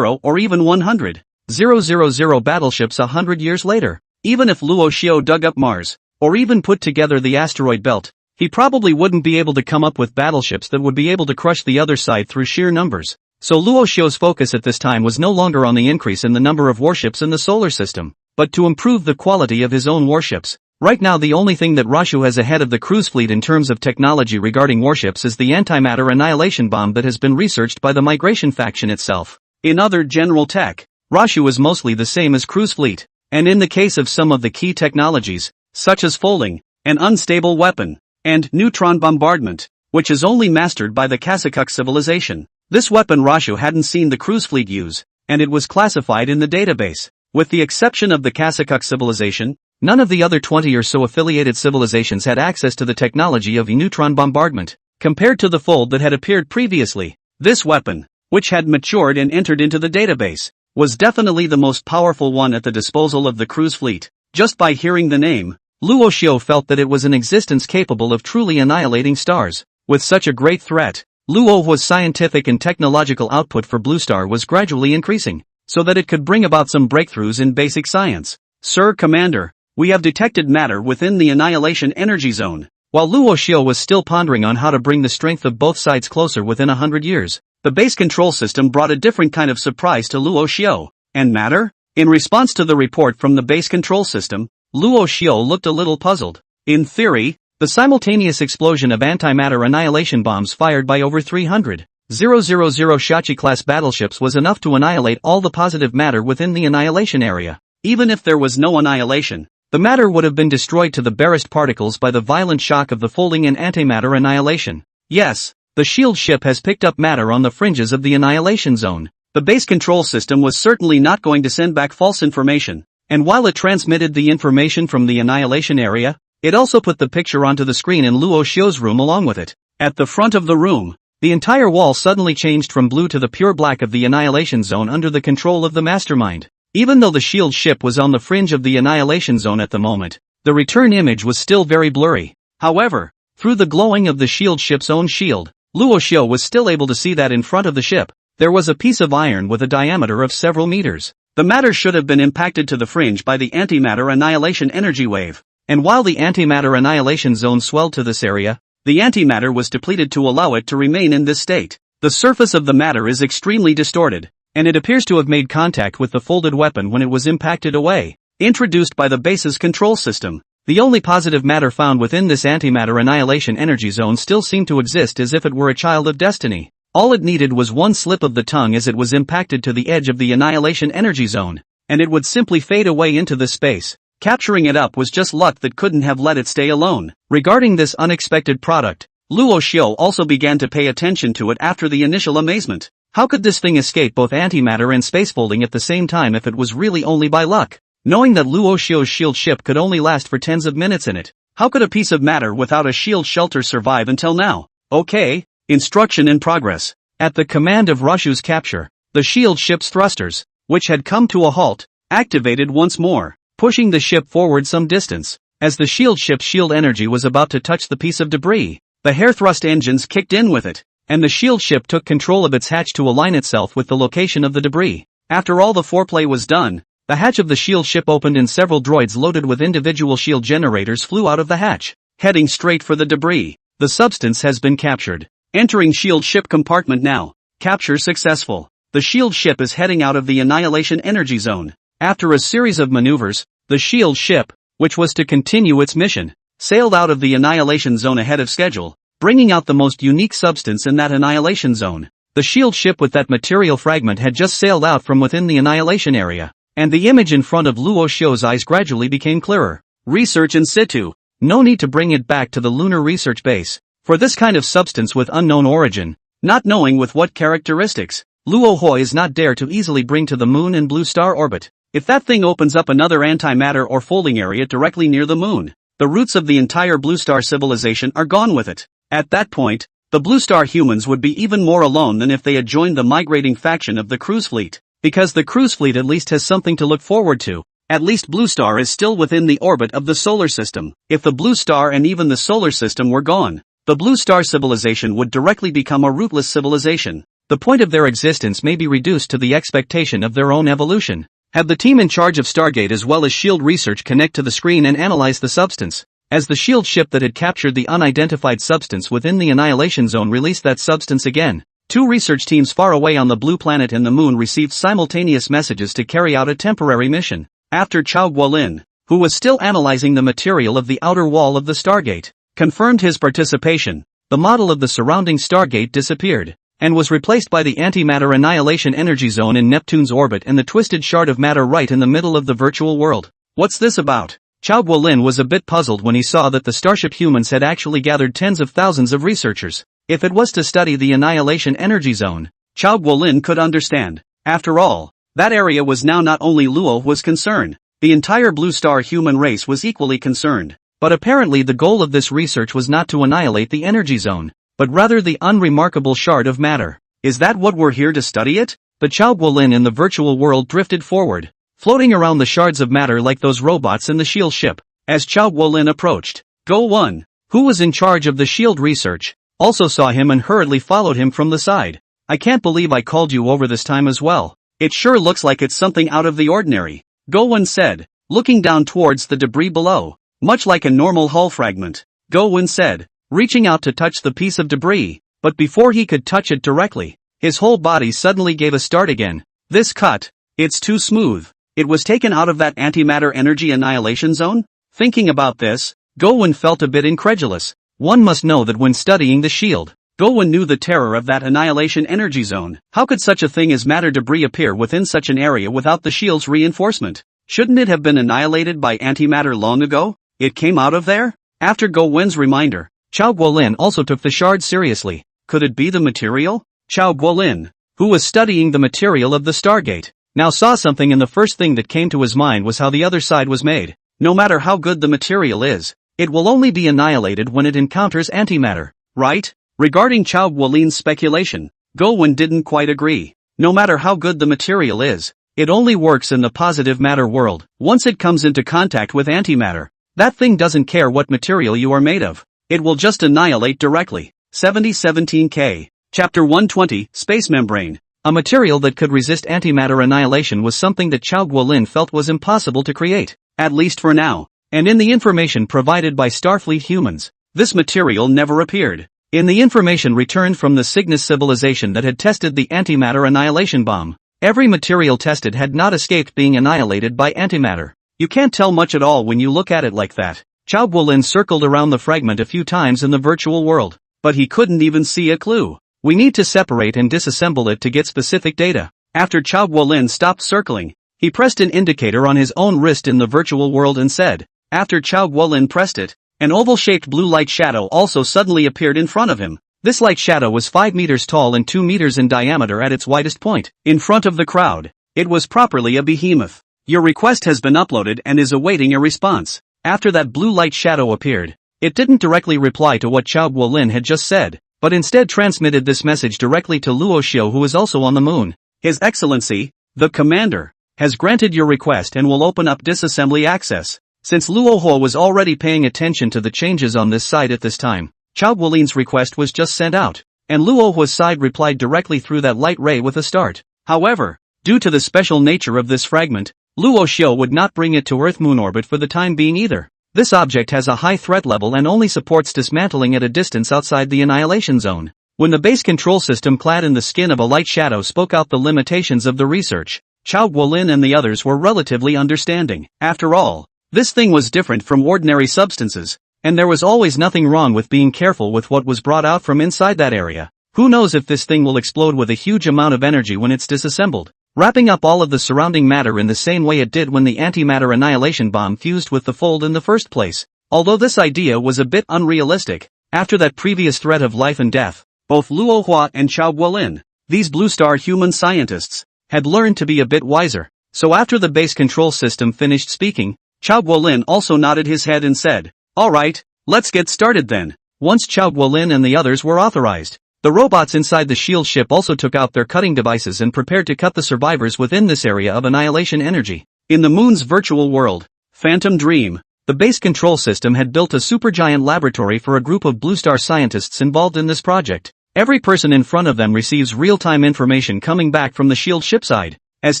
or even 100,000 battleships 100 years later, even if Luo Xiao dug up Mars, or even put together the asteroid belt, he probably wouldn't be able to come up with battleships that would be able to crush the other side through sheer numbers. So Luo Xiao's focus at this time was no longer on the increase in the number of warships in the solar system, but to improve the quality of his own warships. Right now the only thing that Rashu has ahead of the cruise fleet in terms of technology regarding warships is the antimatter annihilation bomb that has been researched by the migration faction itself. In other general tech, Rashu is mostly the same as cruise fleet, and in the case of some of the key technologies, such as folding, an unstable weapon, and neutron bombardment, which is only mastered by the Kasakuk civilization. This weapon Rashu hadn't seen the cruise fleet use, and it was classified in the database. With the exception of the Kasakuk civilization, none of the other 20 or so affiliated civilizations had access to the technology of neutron bombardment. Compared to the fold that had appeared previously, this weapon, which had matured and entered into the database, was definitely the most powerful one at the disposal of the cruise fleet. Just by hearing the name, Luo Xiao felt that it was an existence capable of truly annihilating stars. With such a great threat, Luo's scientific and technological output for Blue Star was gradually increasing, so that it could bring about some breakthroughs in basic science. Sir Commander, we have detected matter within the annihilation energy zone. While Luo Xiao was still pondering on how to bring the strength of both sides closer within 100 years, the base control system brought a different kind of surprise to Luo Xiao. And matter? In response to the report from the base control system, Luo Xiao looked a little puzzled. In theory, the simultaneous explosion of antimatter annihilation bombs fired by over 300,000 Shachi-class battleships was enough to annihilate all the positive matter within the annihilation area. Even if there was no annihilation, the matter would have been destroyed to the barest particles by the violent shock of the folding and antimatter annihilation. Yes, the shield ship has picked up matter on the fringes of the annihilation zone. The base control system was certainly not going to send back false information, and while it transmitted the information from the annihilation area, it also put the picture onto the screen in Luo Xiao's room along with it. At the front of the room, the entire wall suddenly changed from blue to the pure black of the annihilation zone under the control of the mastermind. Even though the shield ship was on the fringe of the annihilation zone at the moment, the return image was still very blurry. However, through the glowing of the shield ship's own shield, Luo Xiao was still able to see that in front of the ship, there was a piece of iron with a diameter of several meters. The matter should have been impacted to the fringe by the antimatter annihilation energy wave, and while the antimatter annihilation zone swelled to this area, the antimatter was depleted to allow it to remain in this state. The surface of the matter is extremely distorted, and it appears to have made contact with the folded weapon when it was impacted away. Introduced by the base's control system, the only positive matter found within this antimatter annihilation energy zone still seemed to exist as if it were a child of destiny. All it needed was one slip of the tongue as it was impacted to the edge of the annihilation energy zone, and it would simply fade away into the space. Capturing it up was just luck that couldn't have let it stay alone. Regarding this unexpected product, Luo Xiao also began to pay attention to it after the initial amazement. How could this thing escape both antimatter and space folding at the same time if it was really only by luck? Knowing that Luo Xiao's shield ship could only last for tens of minutes in it, how could a piece of matter without a shield shelter survive until now? Okay, instruction in progress. At the command of Rashu's capture, the shield ship's thrusters, which had come to a halt, activated once more, pushing the ship forward some distance. As the shield ship's shield energy was about to touch the piece of debris, the hair thrust engines kicked in with it, and the shield ship took control of its hatch to align itself with the location of the debris. After all the foreplay was done, the hatch of the shield ship opened and several droids loaded with individual shield generators flew out of the hatch, heading straight for the debris. The substance has been captured. Entering shield ship compartment now. Capture successful. The shield ship is heading out of the annihilation energy zone. After a series of maneuvers, the shield ship, which was to continue its mission, sailed out of the annihilation zone ahead of schedule, bringing out the most unique substance in that annihilation zone. The shield ship with that material fragment had just sailed out from within the annihilation area, and the image in front of Luo Xiao's eyes gradually became clearer. Research in situ. No need to bring it back to the lunar research base. For this kind of substance with unknown origin, not knowing with what characteristics, Luo Hoi is not dare to easily bring to the moon and blue star orbit. If that thing opens up another antimatter or folding area directly near the moon, the roots of the entire blue star civilization are gone with it. At that point, the blue star humans would be even more alone than if they had joined the migrating faction of the cruise fleet, because the cruise fleet at least has something to look forward to. At least Blue Star is still within the orbit of the solar system. If the Blue Star and even the solar system were gone, the Blue Star civilization would directly become a rootless civilization. The point of their existence may be reduced to the expectation of their own evolution. Have the team in charge of Stargate as well as SHIELD research connect to the screen and analyze the substance. As the SHIELD ship that had captured the unidentified substance within the Annihilation Zone released that substance again, two research teams far away on the Blue Planet and the Moon received simultaneous messages to carry out a temporary mission. After Chao Guolin, who was still analyzing the material of the outer wall of the Stargate, confirmed his participation, the model of the surrounding Stargate disappeared, and was replaced by the antimatter annihilation energy zone in Neptune's orbit and the twisted shard of matter right in the middle of the virtual world. What's this about? Chao Guolin was a bit puzzled when he saw that the Starship humans had actually gathered tens of thousands of researchers. If it was to study the annihilation energy zone, Chao Guolin could understand. After all, that area was now not only Luo was concerned, the entire Blue Star human race was equally concerned. But apparently the goal of this research was not to annihilate the energy zone, but rather the unremarkable shard of matter. Is that what we're here to study it? The Chao Guolin in the virtual world drifted forward, floating around the shards of matter like those robots in the SHIELD ship. As Chao Guolin approached, Go One, who was in charge of the SHIELD research, also saw him and hurriedly followed him from the side. I can't believe I called you over this time as well. It sure looks like it's something out of the ordinary, Go One said, looking down towards the debris below. Much like a normal hull fragment, Go One said, reaching out to touch the piece of debris, but before he could touch it directly, his whole body suddenly gave a start again. This cut, it's too smooth. It was taken out of that antimatter energy annihilation zone? Thinking about this, Gowon felt a bit incredulous. One must know that when studying the shield, Gowon knew the terror of that annihilation energy zone. How could such a thing as matter debris appear within such an area without the shield's reinforcement? Shouldn't it have been annihilated by antimatter long ago? It came out of there? After Gowon's reminder, Chao Guolin also took the shard seriously. Could it be the material? Chao Guolin, who was studying the material of the Stargate, now saw something, and the first thing that came to his mind was how the other side was made. No matter how good the material is, it will only be annihilated when it encounters antimatter, right? Regarding Chao Guolin's speculation, Gowon didn't quite agree. No matter how good the material is, it only works in the positive matter world. Once it comes into contact with antimatter, that thing doesn't care what material you are made of. It will just annihilate directly. 7017K. Chapter 120, Space Membrane. A material that could resist antimatter annihilation was something that Chao Guolin felt was impossible to create, at least for now. And in the information provided by Starfleet humans, this material never appeared. In the information returned from the Cygnus civilization that had tested the antimatter annihilation bomb, every material tested had not escaped being annihilated by antimatter. You can't tell much at all when you look at it like that. Chao Guolin circled around the fragment a few times in the virtual world, but he couldn't even see a clue. We need to separate and disassemble it to get specific data. After Chao Guolin stopped circling, he pressed an indicator on his own wrist in the virtual world and said. After Chao Guolin pressed it, an oval-shaped blue light shadow also suddenly appeared in front of him. This light shadow was 5 meters tall and 2 meters in diameter at its widest point. In front of the crowd, it was properly a behemoth. Your request has been uploaded and is awaiting a response. After that blue light shadow appeared, it didn't directly reply to what Chao Guolin had just said, but instead transmitted this message directly to Luo Xiu, who is also on the moon. His Excellency, the Commander, has granted your request and will open up disassembly access. Since Luo Hua was already paying attention to the changes on this side at this time, Chao Guolin's request was just sent out, and Luo Hua's side replied directly through that light ray with a start. However, due to the special nature of this fragment, Luo Xiu would not bring it to Earth-Moon orbit for the time being either. This object has a high threat level and only supports dismantling at a distance outside the annihilation zone. When the base control system clad in the skin of a light shadow spoke out the limitations of the research, Chao Guolin and the others were relatively understanding. After all, this thing was different from ordinary substances, and there was always nothing wrong with being careful with what was brought out from inside that area. Who knows if this thing will explode with a huge amount of energy when it's disassembled, wrapping up all of the surrounding matter in the same way it did when the antimatter annihilation bomb fused with the fold in the first place. Although this idea was a bit unrealistic, after that previous threat of life and death, both Luo Hua and Chao Guolin, these Blue Star human scientists, had learned to be a bit wiser. So after the base control system finished speaking, Chao Guolin also nodded his head and said, "Alright, let's get started then." Once Chao Guolin and the others were authorized, the robots inside the shield ship also took out their cutting devices and prepared to cut the survivors within this area of annihilation energy. In the moon's virtual world, Phantom Dream, the base control system had built a supergiant laboratory for a group of Blue Star scientists involved in this project. Every person in front of them receives real-time information coming back from the shield ship side. As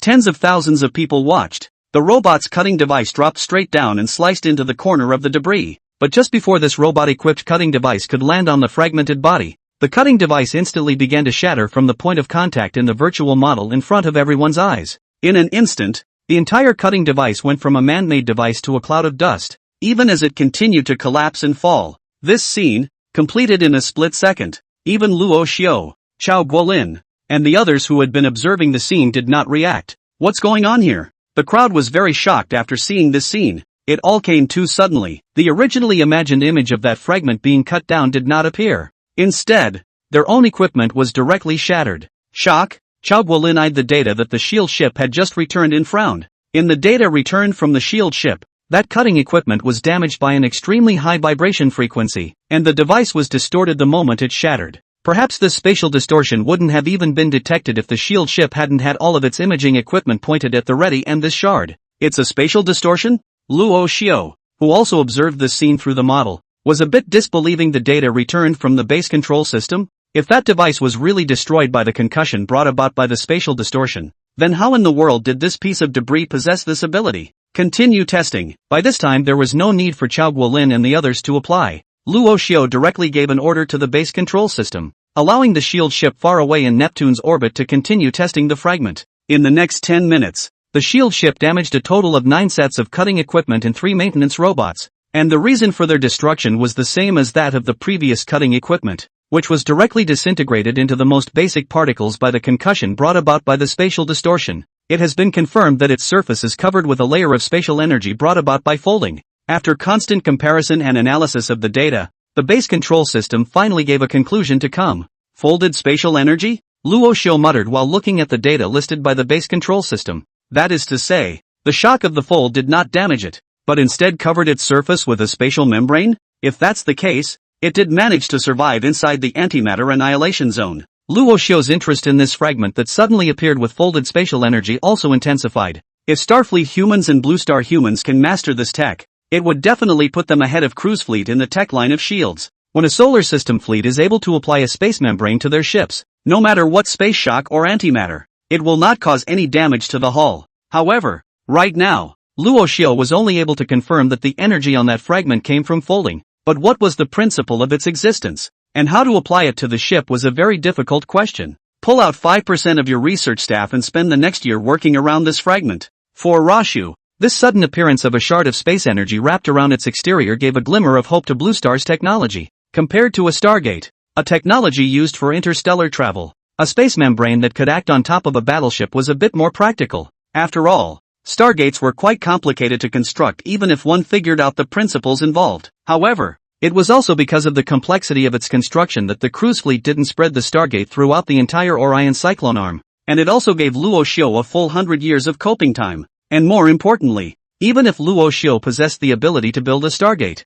tens of thousands of people watched, the robot's cutting device dropped straight down and sliced into the corner of the debris. But just before this robot-equipped cutting device could land on the fragmented body, the cutting device instantly began to shatter from the point of contact in the virtual model in front of everyone's eyes. In an instant, the entire cutting device went from a man-made device to a cloud of dust, even as it continued to collapse and fall. This scene, completed in a split second. Even Luo Xiu, Chao Guolin, and the others who had been observing the scene did not react. What's going on here? The crowd was very shocked after seeing this scene. It all came too suddenly. The originally imagined image of that fragment being cut down did not appear. Instead, their own equipment was directly shattered. Shock, Chao Guolin eyed the data that the shield ship had just returned and frowned. In the data returned from the shield ship, that cutting equipment was damaged by an extremely high vibration frequency, and the device was distorted the moment it shattered. Perhaps this spatial distortion wouldn't have even been detected if the shield ship hadn't had all of its imaging equipment pointed at the ready and this shard. It's a spatial distortion? Luo Xiu, who also observed this scene through the model, was a bit disbelieving the data returned from the base control system. If that device was really destroyed by the concussion brought about by the spatial distortion, then how in the world did this piece of debris possess this ability? Continue testing. By this time there was no need for Chao Guolin and the others to apply. Luo Xiu directly gave an order to the base control system, allowing the shield ship far away in Neptune's orbit to continue testing the fragment. In the next 10 minutes, The shield ship damaged a total of 9 sets of cutting equipment and 3 maintenance robots, and the reason for their destruction was the same as that of the previous cutting equipment, which was directly disintegrated into the most basic particles by the concussion brought about by the spatial distortion. It has been confirmed that its surface is covered with a layer of spatial energy brought about by folding. After constant comparison and analysis of the data, the base control system finally gave a conclusion to come. Folded spatial energy? Luo Xiu muttered while looking at the data listed by the base control system. That is to say, the shock of the fold did not damage it, but instead covered its surface with a spatial membrane? If that's the case, it did manage to survive inside the antimatter annihilation zone. Luo Xiu's interest in this fragment that suddenly appeared with folded spatial energy also intensified. If Starfleet humans and Blue Star humans can master this tech, it would definitely put them ahead of Cruise Fleet in the tech line of shields. When a solar system fleet is able to apply a space membrane to their ships, no matter what space shock or antimatter, it will not cause any damage to the hull. However, right now, Luo Xiu was only able to confirm that the energy on that fragment came from folding, but what was the principle of its existence, and how to apply it to the ship was a very difficult question. Pull out 5% of your research staff and spend the next year working around this fragment. For Rashu, this sudden appearance of a shard of space energy wrapped around its exterior gave a glimmer of hope to Blue Star's technology. Compared to a Stargate, a technology used for interstellar travel, a space membrane that could act on top of a battleship was a bit more practical. After all, Stargates were quite complicated to construct even if one figured out the principles involved. However, it was also because of the complexity of its construction that the cruise fleet didn't spread the Stargate throughout the entire Orion cyclone arm, and it also gave Luo Xiu a full 100 years of coping time. And more importantly, even if Luo Xiu possessed the ability to build a Stargate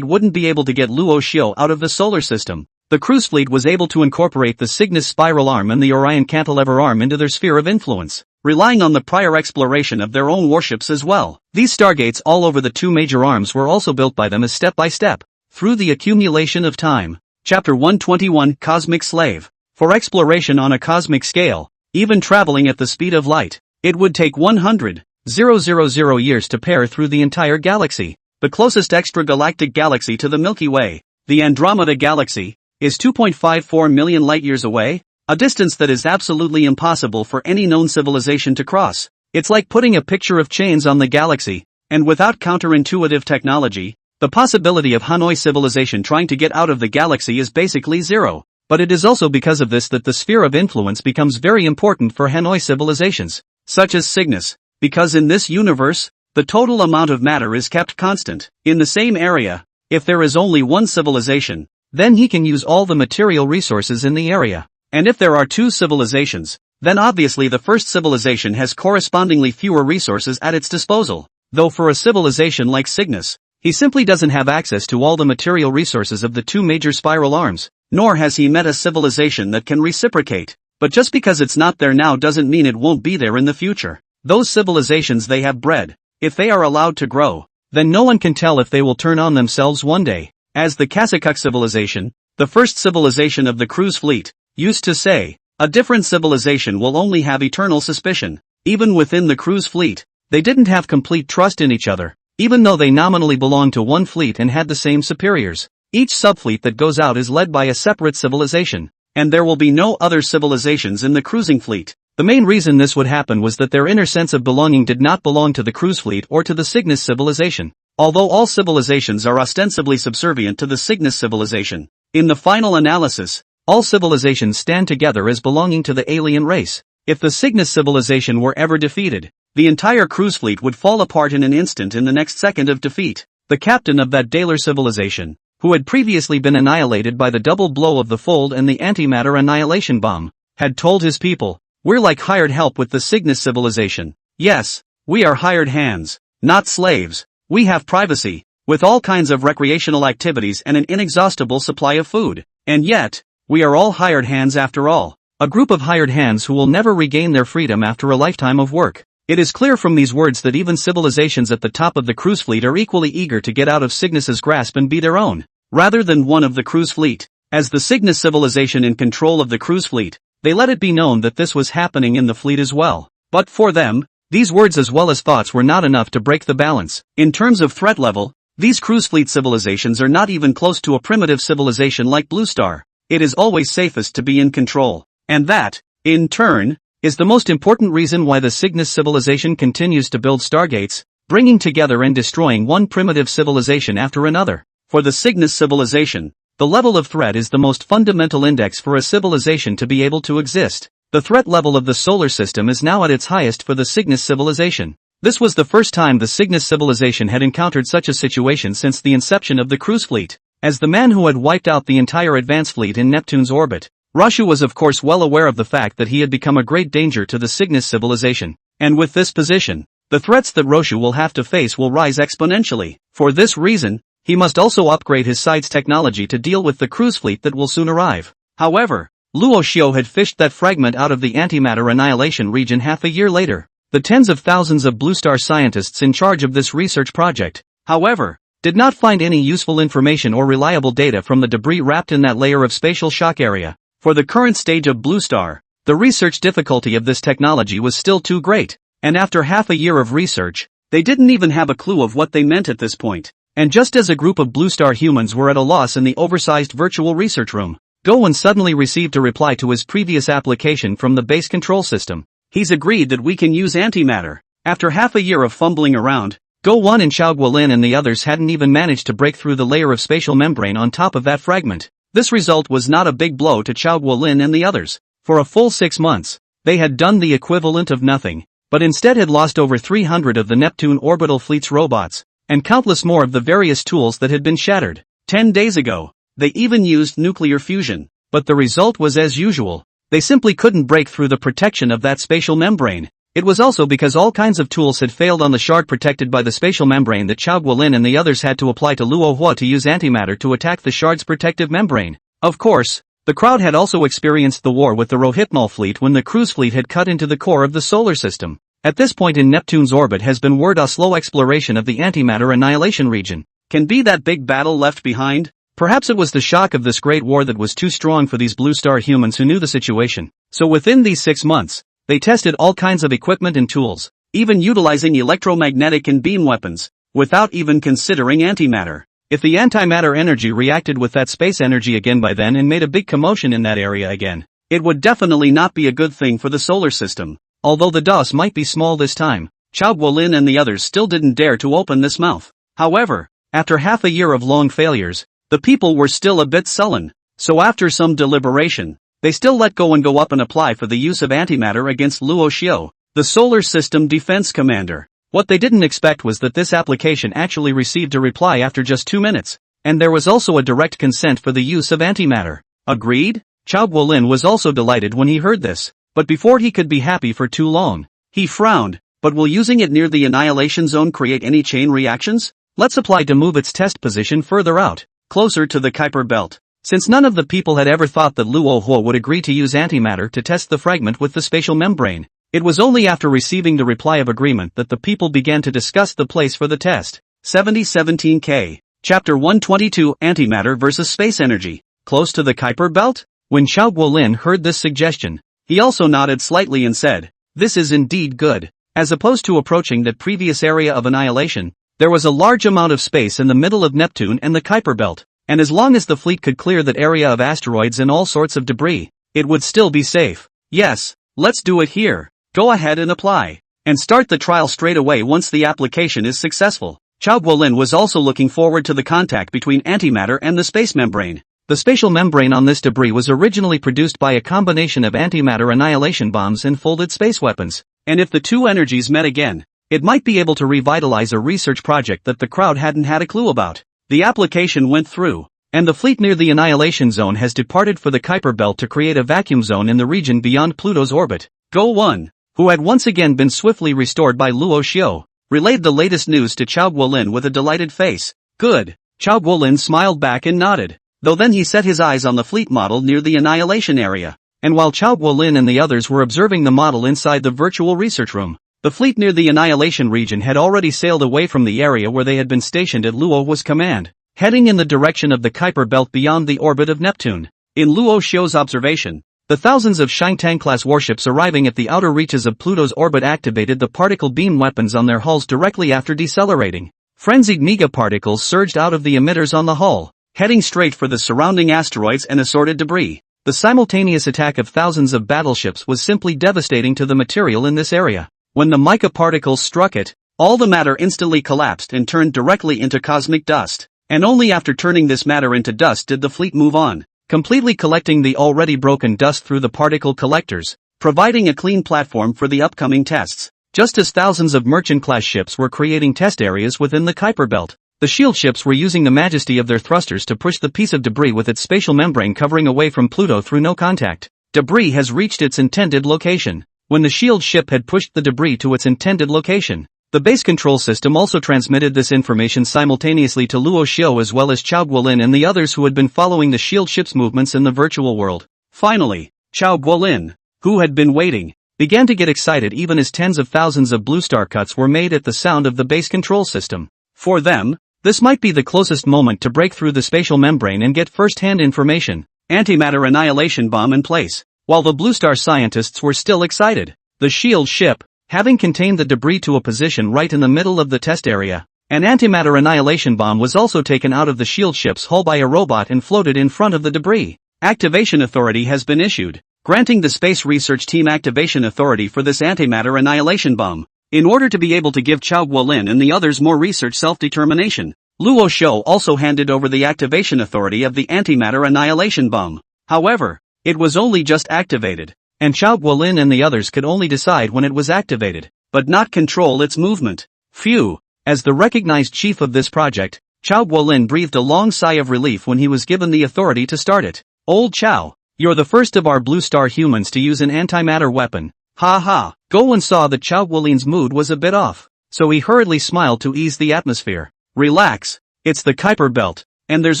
wouldn't be able to get Luo Xiu out of the solar system. The cruise fleet was able to incorporate the Cygnus spiral arm and the Orion cantilever arm into their sphere of influence, relying on the prior exploration of their own warships as well. These Stargates all over the 2 major arms were also built by them as step by step, through the accumulation of time. Chapter 121 Cosmic Slave. For exploration on a cosmic scale, even traveling at the speed of light, it would take 100,000 years to pair through the entire galaxy. The closest extragalactic galaxy to the Milky Way, the Andromeda Galaxy, is 2.54 million light-years away, a distance that is absolutely impossible for any known civilization to cross. It's like putting a picture of chains on the galaxy, and without counterintuitive technology, the possibility of Hanoi civilization trying to get out of the galaxy is basically zero. But it is also because of this that the sphere of influence becomes very important for Hanoi civilizations, such as Cygnus, because in this universe, the total amount of matter is kept constant. In the same area, if there is only one civilization, then he can use all the material resources in the area. And if there are 2 civilizations, then obviously the first civilization has correspondingly fewer resources at its disposal. Though for a civilization like Cygnus, he simply doesn't have access to all the material resources of the 2 major spiral arms, nor has he met a civilization that can reciprocate. But just because it's not there now doesn't mean it won't be there in the future. Those civilizations they have bred, if they are allowed to grow, then no one can tell if they will turn on themselves one day. As the Kasakuk civilization, the first civilization of the cruise fleet, used to say, a different civilization will only have eternal suspicion. Even within the cruise fleet, they didn't have complete trust in each other, even though they nominally belonged to one fleet and had the same superiors. Each subfleet that goes out is led by a separate civilization, and there will be no other civilizations in the cruising fleet. The main reason this would happen was that their inner sense of belonging did not belong to the cruise fleet or to the Cygnus civilization. Although all civilizations are ostensibly subservient to the Cygnus civilization, in the final analysis, all civilizations stand together as belonging to the alien race. If the Cygnus civilization were ever defeated, the entire cruise fleet would fall apart in an instant in the next second of defeat. The captain of that Daler civilization, who had previously been annihilated by the double blow of the fold and the antimatter annihilation bomb, had told his people, "We're like hired help with the Cygnus civilization. Yes, we are hired hands, not slaves. We have privacy, with all kinds of recreational activities and an inexhaustible supply of food. And yet, we are all hired hands after all. A group of hired hands who will never regain their freedom after a lifetime of work." It is clear from these words that even civilizations at the top of the cruise fleet are equally eager to get out of Cygnus's grasp and be their own, rather than one of the cruise fleet. As the Cygnus civilization in control of the cruise fleet, they let it be known that this was happening in the fleet as well. But for them, these words as well as thoughts were not enough to break the balance. In terms of threat level, these cruise fleet civilizations are not even close to a primitive civilization like Blue Star. It is always safest to be in control. And that, in turn, is the most important reason why the Cygnus civilization continues to build stargates, bringing together and destroying one primitive civilization after another. For the Cygnus civilization, the level of threat is the most fundamental index for a civilization to be able to exist. The threat level of the solar system is now at its highest for the Cygnus civilization. This was the first time the Cygnus civilization had encountered such a situation since the inception of the cruise fleet. As the man who had wiped out the entire advance fleet in Neptune's orbit, Roshu was of course well aware of the fact that he had become a great danger to the Cygnus civilization. And with this position, the threats that Roshu will have to face will rise exponentially. For this reason, he must also upgrade his side's technology to deal with the cruise fleet that will soon arrive. However, Luo Xiu had fished that fragment out of the antimatter annihilation region half a year later. The tens of thousands of Blue Star scientists in charge of this research project, however, did not find any useful information or reliable data from the debris wrapped in that layer of spatial shock area. For the current stage of Blue Star, the research difficulty of this technology was still too great, and after half a year of research, they didn't even have a clue of what they meant at this point. And just as a group of Blue Star humans were at a loss in the oversized virtual research room, Gowan suddenly received a reply to his previous application from the base control system. He's agreed that we can use antimatter. After half a year of fumbling around, Go1 and Xiao Guolin and the others hadn't even managed to break through the layer of spatial membrane on top of that fragment. This result was not a big blow to Xiao Guolin and the others. For a full 6 months, they had done the equivalent of nothing, but instead had lost over 300 of the Neptune orbital fleet's robots, and countless more of the various tools that had been shattered. 10 days ago, they even used nuclear fusion, but the result was as usual. They simply couldn't break through the protection of that spatial membrane. It was also because all kinds of tools had failed on the shard protected by the spatial membrane that Xiao Guolin and the others had to apply to Luo Hua to use antimatter to attack the shard's protective membrane. Of course, the crowd had also experienced the war with the Rohitmal fleet when the cruise fleet had cut into the core of the solar system. At this point in Neptune's orbit has been word a slow exploration of the antimatter annihilation region. Can be that big battle left behind? Perhaps it was the shock of this great war that was too strong for these Blue Star humans who knew the situation. So within these 6 months, they tested all kinds of equipment and tools, even utilizing electromagnetic and beam weapons, without even considering antimatter. If the antimatter energy reacted with that space energy again by then and made a big commotion in that area again, it would definitely not be a good thing for the solar system. Although the dose might be small this time, Xiao Guolin and the others still didn't dare to open this mouth. However, after half a year of long failures, the people were still a bit sullen, so after some deliberation, they still let go and go up and apply for the use of antimatter against Luo Xiu, the Solar System Defense Commander. What they didn't expect was that this application actually received a reply after just 2 minutes, and there was also a direct consent for the use of antimatter. Agreed? Xiao Guolin was also delighted when he heard this, but before he could be happy for too long, he frowned. But will using it near the annihilation zone create any chain reactions? Let's apply to move its test position further out, closer to the Kuiper belt. Since none of the people had ever thought that Luo Hua would agree to use antimatter to test the fragment with the spatial membrane, it was only after receiving the reply of agreement that the people began to discuss the place for the test. 7017K. Chapter 122 Antimatter versus Space Energy. Close to the Kuiper belt? When Xiao Guolin heard this suggestion, he also nodded slightly and said, "This is indeed good." As opposed to approaching that previous area of annihilation, there was a large amount of space in the middle of Neptune and the Kuiper belt. And as long as the fleet could clear that area of asteroids and all sorts of debris, it would still be safe. Yes, let's do it here. Go ahead and apply. And start the trial straight away once the application is successful. Xiao Guolin was also looking forward to the contact between antimatter and the space membrane. The spatial membrane on this debris was originally produced by a combination of antimatter annihilation bombs and folded space weapons. And if the two energies met again, it might be able to revitalize a research project that the crowd hadn't had a clue about. The application went through, and the fleet near the annihilation zone has departed for the Kuiper belt to create a vacuum zone in the region beyond Pluto's orbit. Go-1, who had once again been swiftly restored by Luo Xiu, relayed the latest news to Xiao Guolin with a delighted face. Good. Xiao Guolin smiled back and nodded, though then he set his eyes on the fleet model near the annihilation area. And while Xiao Guolin and the others were observing the model inside the virtual research room, the fleet near the annihilation region had already sailed away from the area where they had been stationed at Luo Hua's command, heading in the direction of the Kuiper belt beyond the orbit of Neptune. In Luo Xiu's observation, the thousands of Shangtang-class warships arriving at the outer reaches of Pluto's orbit activated the particle beam weapons on their hulls directly after decelerating. Frenzied megaparticles surged out of the emitters on the hull, heading straight for the surrounding asteroids and assorted debris. The simultaneous attack of thousands of battleships was simply devastating to the material in this area. When the mica particles struck it, all the matter instantly collapsed and turned directly into cosmic dust. And only after turning this matter into dust did the fleet move on, completely collecting the already broken dust through the particle collectors, providing a clean platform for the upcoming tests. Just as thousands of merchant-class ships were creating test areas within the Kuiper Belt, the shield ships were using the majesty of their thrusters to push the piece of debris with its spatial membrane covering away from Pluto through no contact. Debris has reached its intended location. When the shield ship had pushed the debris to its intended location, the base control system also transmitted this information simultaneously to Luo Xiu as well as Chao Guolin and the others who had been following the shield ship's movements in the virtual world. Finally, Chao Guolin, who had been waiting, began to get excited even as tens of thousands of blue star cuts were made at the sound of the base control system. For them, this might be the closest moment to break through the spatial membrane and get first-hand information. Antimatter annihilation bomb in place. While the blue star scientists were still excited, the shield ship, having contained the debris to a position right in the middle of the test area, an antimatter annihilation bomb was also taken out of the shield ship's hull by a robot and floated in front of the debris. Activation authority has been issued, granting the Space Research Team activation authority for this antimatter annihilation bomb. In order to be able to give Chao Guolin and the others more research self-determination, Luo Xiu also handed over the activation authority of the antimatter annihilation bomb. However, it was only just activated, and Chao Guolin and the others could only decide when it was activated, but not control its movement. Phew! As the recognized chief of this project, Chao Guolin breathed a long sigh of relief when he was given the authority to start it. Old Chao, you're the first of our blue star humans to use an antimatter weapon. Ha ha! Guolin saw that Chao Guolin's mood was a bit off, so he hurriedly smiled to ease the atmosphere. Relax, it's the Kuiper Belt, and there's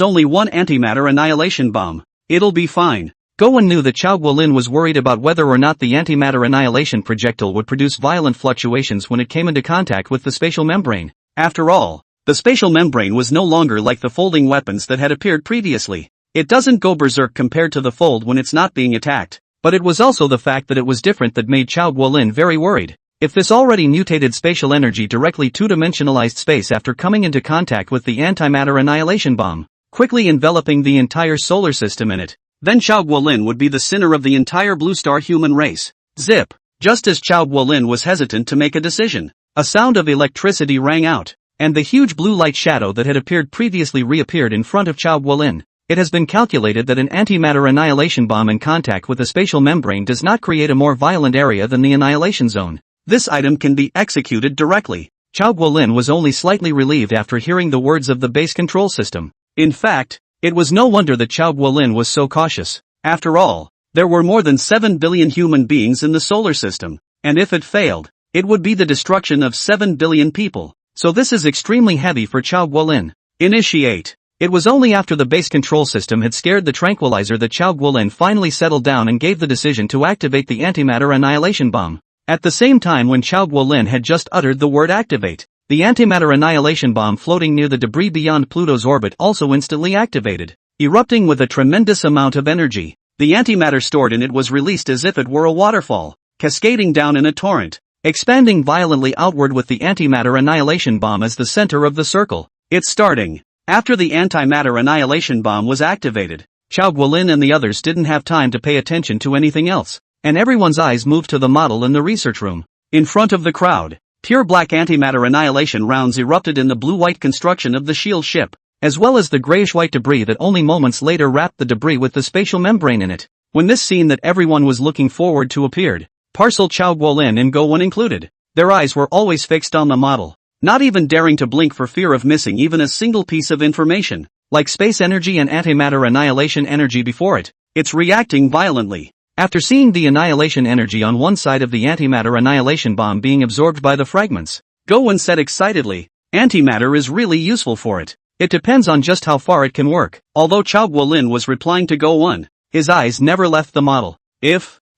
only one antimatter annihilation bomb. It'll be fine. Guolin knew that Chao Guolin was worried about whether or not the antimatter annihilation projectile would produce violent fluctuations when it came into contact with the spatial membrane. After all, the spatial membrane was no longer like the folding weapons that had appeared previously. It doesn't go berserk compared to the fold when it's not being attacked, but it was also the fact that it was different that made Chao Guolin very worried. If this already mutated spatial energy directly two-dimensionalized space after coming into contact with the antimatter annihilation bomb, quickly enveloping the entire solar system in it, then Chao Guolin would be the sinner of the entire blue star human race. Zip! Just as Chao Guolin was hesitant to make a decision, a sound of electricity rang out, and the huge blue light shadow that had appeared previously reappeared in front of Chao Guolin. It has been calculated that an antimatter annihilation bomb in contact with a spatial membrane does not create a more violent area than the annihilation zone. This item can be executed directly. Chao Guolin was only slightly relieved after hearing the words of the base control system. In fact, it was no wonder that Chao Guolin was so cautious. After all, there were more than 7 billion human beings in the solar system, and if it failed, it would be the destruction of 7 billion people. So this is extremely heavy for Chao Guolin. Initiate. It was only after the base control system had scared the tranquilizer that Chao Guolin finally settled down and gave the decision to activate the antimatter annihilation bomb. At the same time when Chao Guolin had just uttered the word activate, the antimatter annihilation bomb floating near the debris beyond Pluto's orbit also instantly activated, erupting with a tremendous amount of energy. The antimatter stored in it was released as if it were a waterfall, cascading down in a torrent, expanding violently outward with the antimatter annihilation bomb as the center of the circle. It's starting. After the antimatter annihilation bomb was activated, Chao Guolin and the others didn't have time to pay attention to anything else, and everyone's eyes moved to the model in the research room. In front of the crowd, pure black antimatter annihilation rounds erupted in the blue-white construction of the shield ship, as well as the grayish-white debris that only moments later wrapped the debris with the spatial membrane in it. When this scene that everyone was looking forward to appeared, Parcel Chao Guolin and Guolin included, their eyes were always fixed on the model, not even daring to blink for fear of missing even a single piece of information. Like space energy and antimatter annihilation energy before it, it's reacting violently. After seeing the annihilation energy on one side of the antimatter annihilation bomb being absorbed by the fragments, Guolin said excitedly, antimatter is really useful for it. It depends on just how far it can work. Although Chao Guolin was replying to Guolin, his eyes never left the model.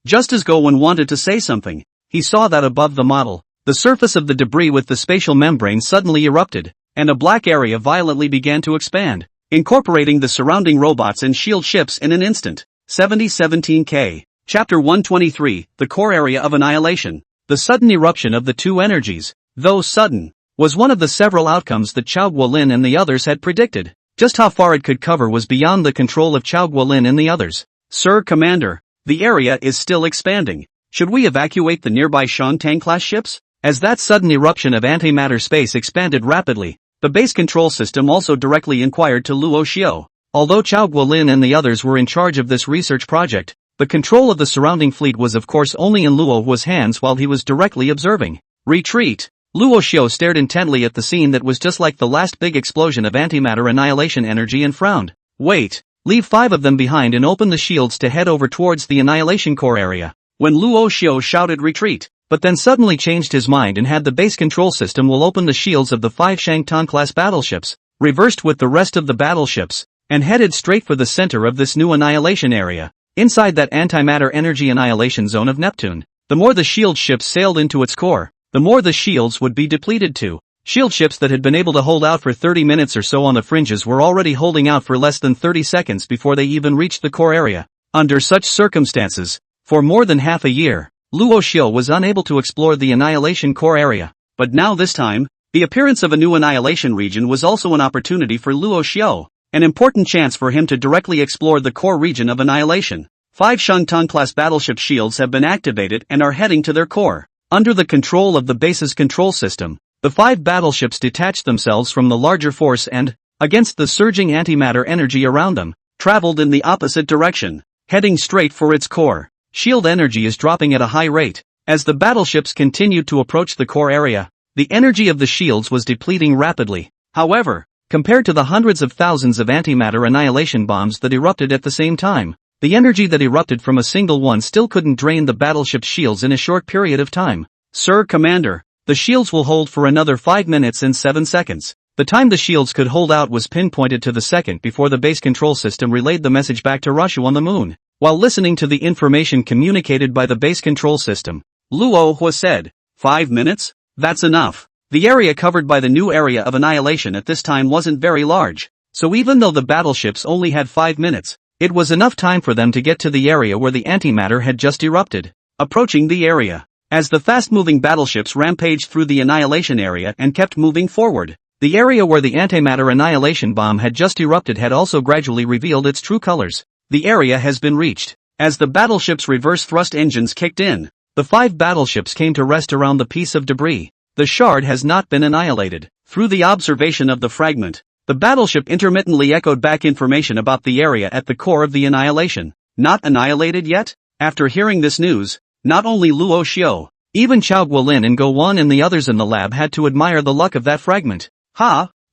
Just as Guolin wanted to say something, he saw that above the model, the surface of the debris with the spatial membrane suddenly erupted, and a black area violently began to expand, incorporating the surrounding robots and shield ships in an instant. 7017K. Chapter 123, The Core Area of Annihilation. The sudden eruption of the two energies, though sudden, was one of the several outcomes that Chao Guolin and the others had predicted. Just how far it could cover was beyond the control of Chao Guolin and the others. Sir Commander, the area is still expanding. Should we evacuate the nearby Shangtang-class ships? As that sudden eruption of antimatter space expanded rapidly, the base control system also directly inquired to Luo Xiao. Although Chao Guolin and the others were in charge of this research project, the control of the surrounding fleet was of course only in Luo Hua's hands while he was directly observing. Retreat! Luo Xiao stared intently at the scene that was just like the last big explosion of antimatter annihilation energy and frowned. Wait, leave 5 of them behind and open the shields to head over towards the annihilation core area. When Luo Xiao shouted retreat, but then suddenly changed his mind and had the base control system will open the shields of the 5 Shangtang-class battleships, reversed with the rest of the battleships, and headed straight for the center of this new annihilation area, inside that antimatter energy annihilation zone of Neptune. The more the shield ships sailed into its core, the more the shields would be depleted too. Shield ships that had been able to hold out for 30 minutes or so on the fringes were already holding out for less than 30 seconds before they even reached the core area. Under such circumstances, for more than half a year, Luo Xiao was unable to explore the annihilation core area. But now this time, the appearance of a new annihilation region was also an opportunity for Luo Xiao, an important chance for him to directly explore the core region of annihilation. 5 Shangtang-class battleship shields have been activated and are heading to their core. Under the control of the base's control system, the 5 battleships detached themselves from the larger force and, against the surging antimatter energy around them, traveled in the opposite direction, heading straight for its core. Shield energy is dropping at a high rate. As the battleships continued to approach the core area, the energy of the shields was depleting rapidly. However, compared to the hundreds of thousands of antimatter annihilation bombs that erupted at the same time, the energy that erupted from a single one still couldn't drain the battleship's shields in a short period of time. Sir Commander, the shields will hold for another 5 minutes and 7 seconds. The time the shields could hold out was pinpointed to the second before the base control system relayed the message back to Russia on the moon. While listening to the information communicated by the base control system, Luo Hua said, 5 minutes? That's enough. The area covered by the new area of annihilation at this time wasn't very large, so even though the battleships only had 5 minutes, it was enough time for them to get to the area where the antimatter had just erupted. Approaching the area. As the fast-moving battleships rampaged through the annihilation area and kept moving forward, the area where the antimatter annihilation bomb had just erupted had also gradually revealed its true colors. The area has been reached. As the battleship's reverse thrust engines kicked in, the 5 battleships came to rest around the piece of debris. The shard has not been annihilated. Through the observation of the fragment, the battleship intermittently echoed back information about the area at the core of the annihilation. Not annihilated yet? After hearing this news, not only Luo Xiao, even Chao Guolin and Go Wan and the others in the lab had to admire the luck of that fragment.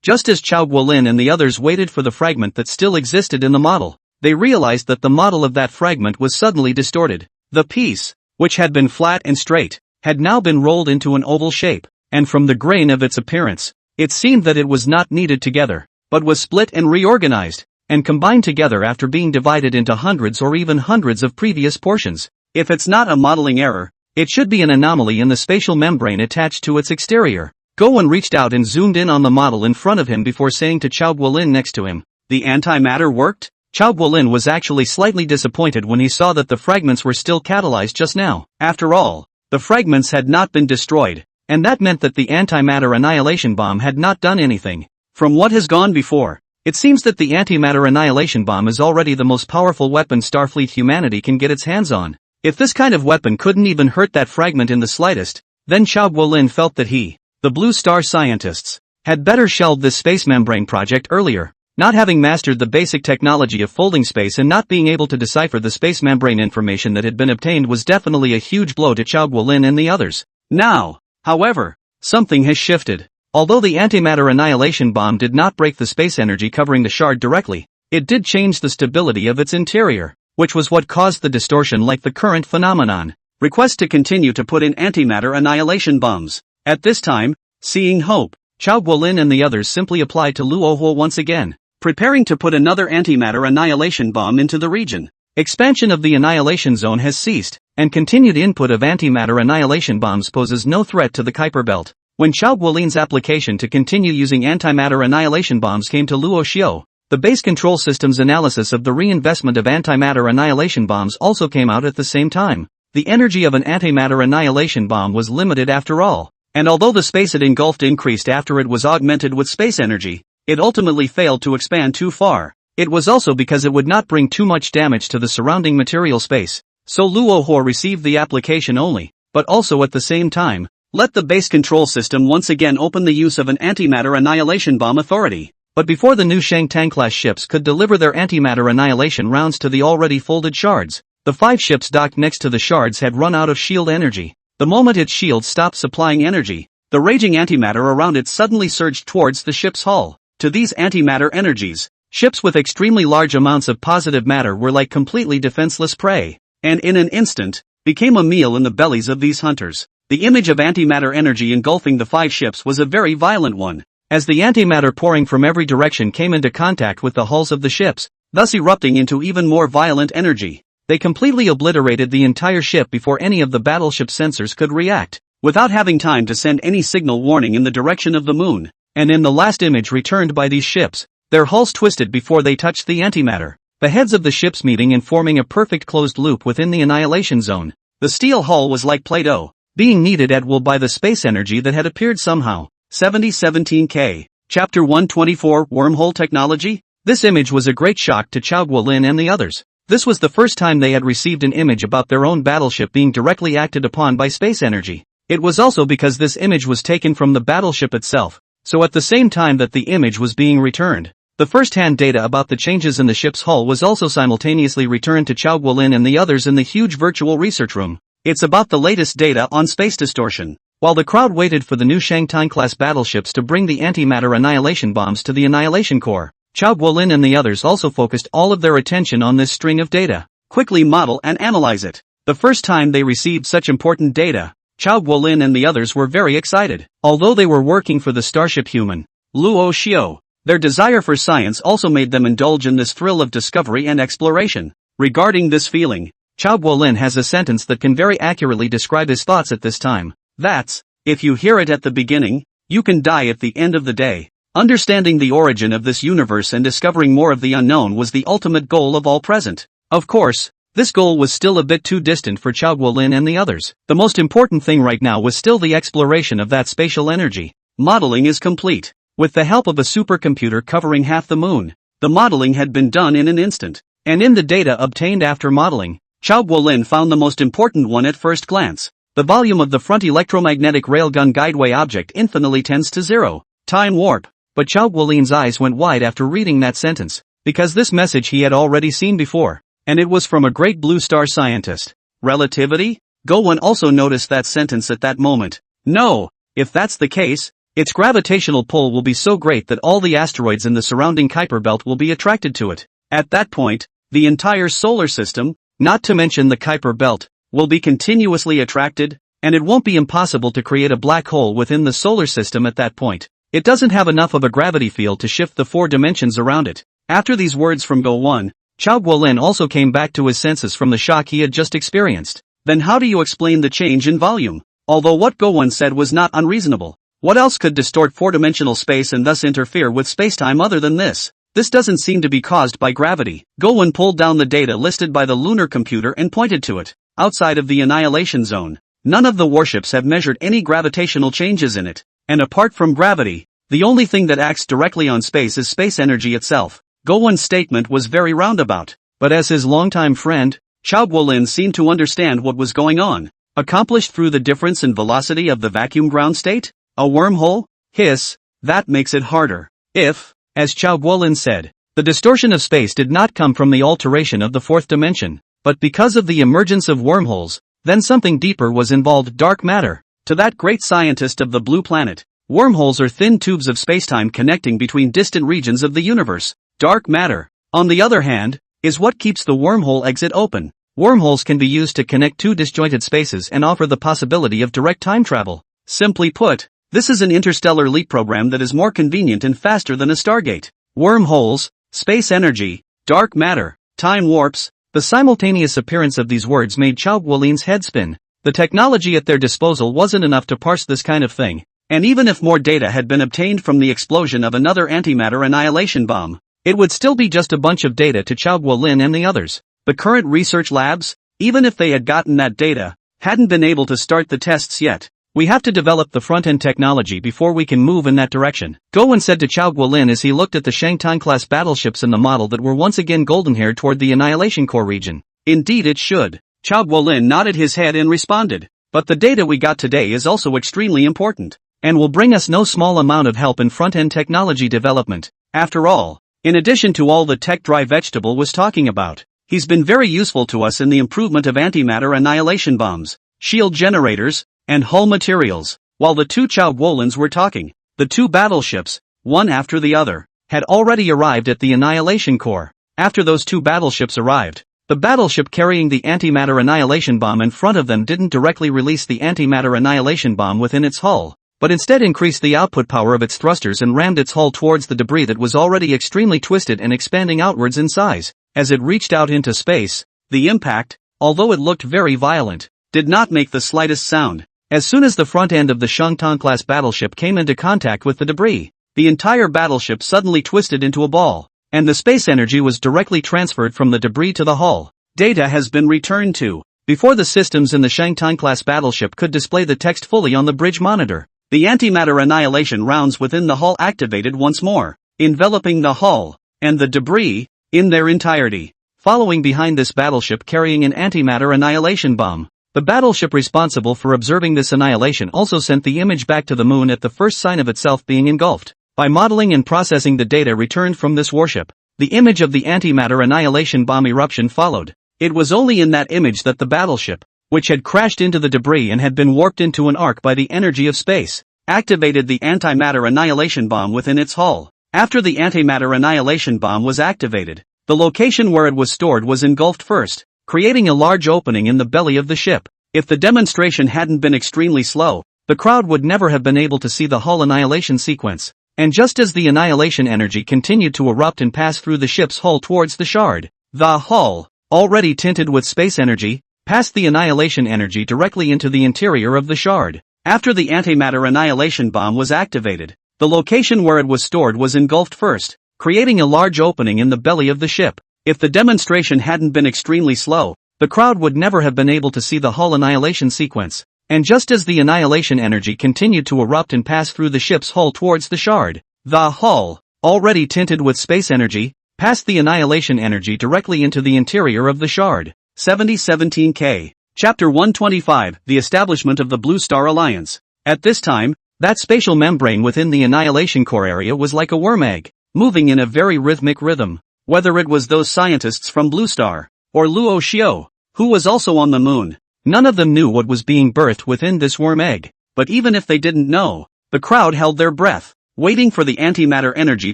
Just as Chao Guolin and the others waited for the fragment that still existed in the model, they realized that the model of that fragment was suddenly distorted. The piece, which had been flat and straight, had now been rolled into an oval shape, and from the grain of its appearance, it seemed that it was not kneaded together, but was split and reorganized, and combined together after being divided into hundreds or even hundreds of previous portions. If it's not a modeling error, it should be an anomaly in the spatial membrane attached to its exterior. Gowan reached out and zoomed in on the model in front of him before saying to Chao Guolin next to him, "The antimatter worked?" Chao Guolin was actually slightly disappointed when he saw that the fragments were still catalyzed just now. After all, the fragments had not been destroyed, and that meant that the antimatter annihilation bomb had not done anything. From what has gone before, it seems that the antimatter annihilation bomb is already the most powerful weapon Starfleet humanity can get its hands on. If this kind of weapon couldn't even hurt that fragment in the slightest, then Chao Guolin felt that he, the Blue Star scientists, had better shelved this space membrane project earlier. Not having mastered the basic technology of folding space and not being able to decipher the space membrane information that had been obtained was definitely a huge blow to Chao Guolin and the others. Now, however, something has shifted. Although the antimatter annihilation bomb did not break the space energy covering the shard directly, it did change the stability of its interior, which was what caused the distortion like the current phenomenon. Request to continue to put in antimatter annihilation bombs. At this time, seeing hope, Chao Guolin and the others simply applied to Luo Hua once again, preparing to put another antimatter annihilation bomb into the region. Expansion of the annihilation zone has ceased, and continued input of antimatter annihilation bombs poses no threat to the Kuiper belt. When Chao Guolin's application to continue using antimatter annihilation bombs came to Luo Xiao, the base control system's analysis of the reinvestment of antimatter annihilation bombs also came out at the same time. The energy of an antimatter annihilation bomb was limited after all, and although the space it engulfed increased after it was augmented with space energy, it ultimately failed to expand too far. It was also because it would not bring too much damage to the surrounding material space. So Luo Hua received the application only, but also at the same time, let the base control system once again open the use of an antimatter annihilation bomb authority. But before the new Shangtang-class ships could deliver their antimatter annihilation rounds to the already folded shards, the 5 ships docked next to the shards had run out of shield energy. The moment its shields stopped supplying energy, the raging antimatter around it suddenly surged towards the ship's hull. To these antimatter energies, ships with extremely large amounts of positive matter were like completely defenseless prey, and in an instant, became a meal in the bellies of these hunters. The image of antimatter energy engulfing the 5 ships was a very violent one. As the antimatter pouring from every direction came into contact with the hulls of the ships, thus erupting into even more violent energy, they completely obliterated the entire ship before any of the battleship sensors could react, without having time to send any signal warning in the direction of the moon. And in the last image returned by these ships, their hulls twisted before they touched the antimatter, the heads of the ships meeting and forming a perfect closed loop within the annihilation zone. The steel hull was like Play-Doh, being kneaded at will by the space energy that had appeared somehow. 7017K. Chapter 124 Wormhole Technology? This image was a great shock to Chao Guolin and the others. This was the first time they had received an image about their own battleship being directly acted upon by space energy. It was also because this image was taken from the battleship itself, so at the same time that the image was being returned, the first-hand data about the changes in the ship's hull was also simultaneously returned to Chao Guolin and the others in the huge virtual research room. It's about the latest data on space distortion. While the crowd waited for the new Shangtang-class battleships to bring the antimatter annihilation bombs to the annihilation core, Chao Guolin and the others also focused all of their attention on this string of data. Quickly model and analyze it. The first time they received such important data, Chao Guolin and the others were very excited. Although they were working for the Starship Human, Luo Xiao, their desire for science also made them indulge in this thrill of discovery and exploration. Regarding this feeling, Chao Guolin has a sentence that can very accurately describe his thoughts at this time. That's, if you hear it at the beginning, you can die at the end of the day. Understanding the origin of this universe and discovering more of the unknown was the ultimate goal of all present. Of course, this goal was still a bit too distant for Chao Guolin and the others. The most important thing right now was still the exploration of that spatial energy. Modeling is complete. With the help of a supercomputer covering half the moon, the modeling had been done in an instant. And in the data obtained after modeling, Chao Guolin found the most important one at first glance. The volume of the front electromagnetic railgun guideway object infinitely tends to 0. Time warp. But Chao Guolin's eyes went wide after reading that sentence, because this message he had already seen before, and it was from a great blue star scientist. Relativity? Gowon also noticed that sentence at that moment. No, if that's the case, its gravitational pull will be so great that all the asteroids in the surrounding Kuiper belt will be attracted to it. At that point, the entire solar system, not to mention the Kuiper belt, will be continuously attracted, and it won't be impossible to create a black hole within the solar system at that point. It doesn't have enough of a gravity field to shift the 4 dimensions around it. After these words from Gowon, Chao Guolin also came back to his senses from the shock he had just experienced. Then how do you explain the change in volume? Although what Gowon said was not unreasonable. What else could distort 4-dimensional space and thus interfere with spacetime other than this? This doesn't seem to be caused by gravity. Gowon pulled down the data listed by the lunar computer and pointed to it. Outside of the annihilation zone, none of the warships have measured any gravitational changes in it. And apart from gravity, the only thing that acts directly on space is space energy itself. Gowon's statement was very roundabout, but as his longtime friend, Chao Guolin seemed to understand what was going on. Accomplished through the difference in velocity of the vacuum ground state? A wormhole? Hiss, that makes it harder. If, as Chao Guolin said, the distortion of space did not come from the alteration of the 4th dimension, but because of the emergence of wormholes, then something deeper was involved: dark matter. To that great scientist of the blue planet, wormholes are thin tubes of spacetime connecting between distant regions of the universe. Dark matter, on the other hand, is what keeps the wormhole exit open. Wormholes can be used to connect 2 disjointed spaces and offer the possibility of direct time travel. Simply put, this is an interstellar leap program that is more convenient and faster than a Stargate. Wormholes, space energy, dark matter, time warps. The simultaneous appearance of these words made Chao Guolin's head spin. The technology at their disposal wasn't enough to parse this kind of thing, and even if more data had been obtained from the explosion of another antimatter annihilation bomb, it would still be just a bunch of data to Chao Guolin and the others. The current research labs, even if they had gotten that data, hadn't been able to start the tests yet. We have to develop the front-end technology before we can move in that direction. Gowen said to Chao Guolin as he looked at the Shangtang-class battleships in the model that were once again golden-haired toward the Annihilation Core region. Indeed it should. Chao Guolin nodded his head and responded. But the data we got today is also extremely important, and will bring us no small amount of help in front-end technology development. After all, in addition to all the tech Dry Vegetable was talking about, he's been very useful to us in the improvement of antimatter annihilation bombs, shield generators, and hull materials. While the two Chao Guolins were talking, the two battleships, one after the other, had already arrived at the Annihilation Core. After those two battleships arrived, the battleship carrying the antimatter annihilation bomb in front of them didn't directly release the antimatter annihilation bomb within its hull, but instead increased the output power of its thrusters and rammed its hull towards the debris that was already extremely twisted and expanding outwards in size. As it reached out into space, the impact, although it looked very violent, did not make the slightest sound. As soon as the front end of the Shangtang-class battleship came into contact with the debris, the entire battleship suddenly twisted into a ball, and the space energy was directly transferred from the debris to the hull. Data has been returned to. Before the systems in the Shangtang-class battleship could display the text fully on the bridge monitor, the antimatter annihilation rounds within the hull activated once more, enveloping the hull and the debris in their entirety. Following behind this battleship carrying an antimatter annihilation bomb, the battleship responsible for observing this annihilation also sent the image back to the moon at the first sign of itself being engulfed. By modeling and processing the data returned from this warship, the image of the antimatter annihilation bomb eruption followed. It was only in that image that the battleship, which had crashed into the debris and had been warped into an arc by the energy of space, activated the antimatter annihilation bomb within its hull. After the antimatter annihilation bomb was activated, the location where it was stored was engulfed first, creating a large opening in the belly of the ship. If the demonstration hadn't been extremely slow, the crowd would never have been able to see the hull annihilation sequence. And just as the annihilation energy continued to erupt and pass through the ship's hull towards the shard, the hull, already tinted with space energy, passed the annihilation energy directly into the interior of the shard. After the antimatter annihilation bomb was activated, the location where it was stored was engulfed first, creating a large opening in the belly of the ship. If the demonstration hadn't been extremely slow, the crowd would never have been able to see the hull annihilation sequence. And just as the annihilation energy continued to erupt and pass through the ship's hull towards the shard, the hull, already tinted with space energy, passed the annihilation energy directly into the interior of the shard. 7017K. Chapter 125, The Establishment of the Blue Star Alliance. At this time, that spatial membrane within the Annihilation Core area was like a worm egg, moving in a very rhythmic rhythm. Whether it was those scientists from Blue Star, or Luo Xiao, who was also on the moon, none of them knew what was being birthed within this worm egg. But even if they didn't know, the crowd held their breath, waiting for the antimatter energy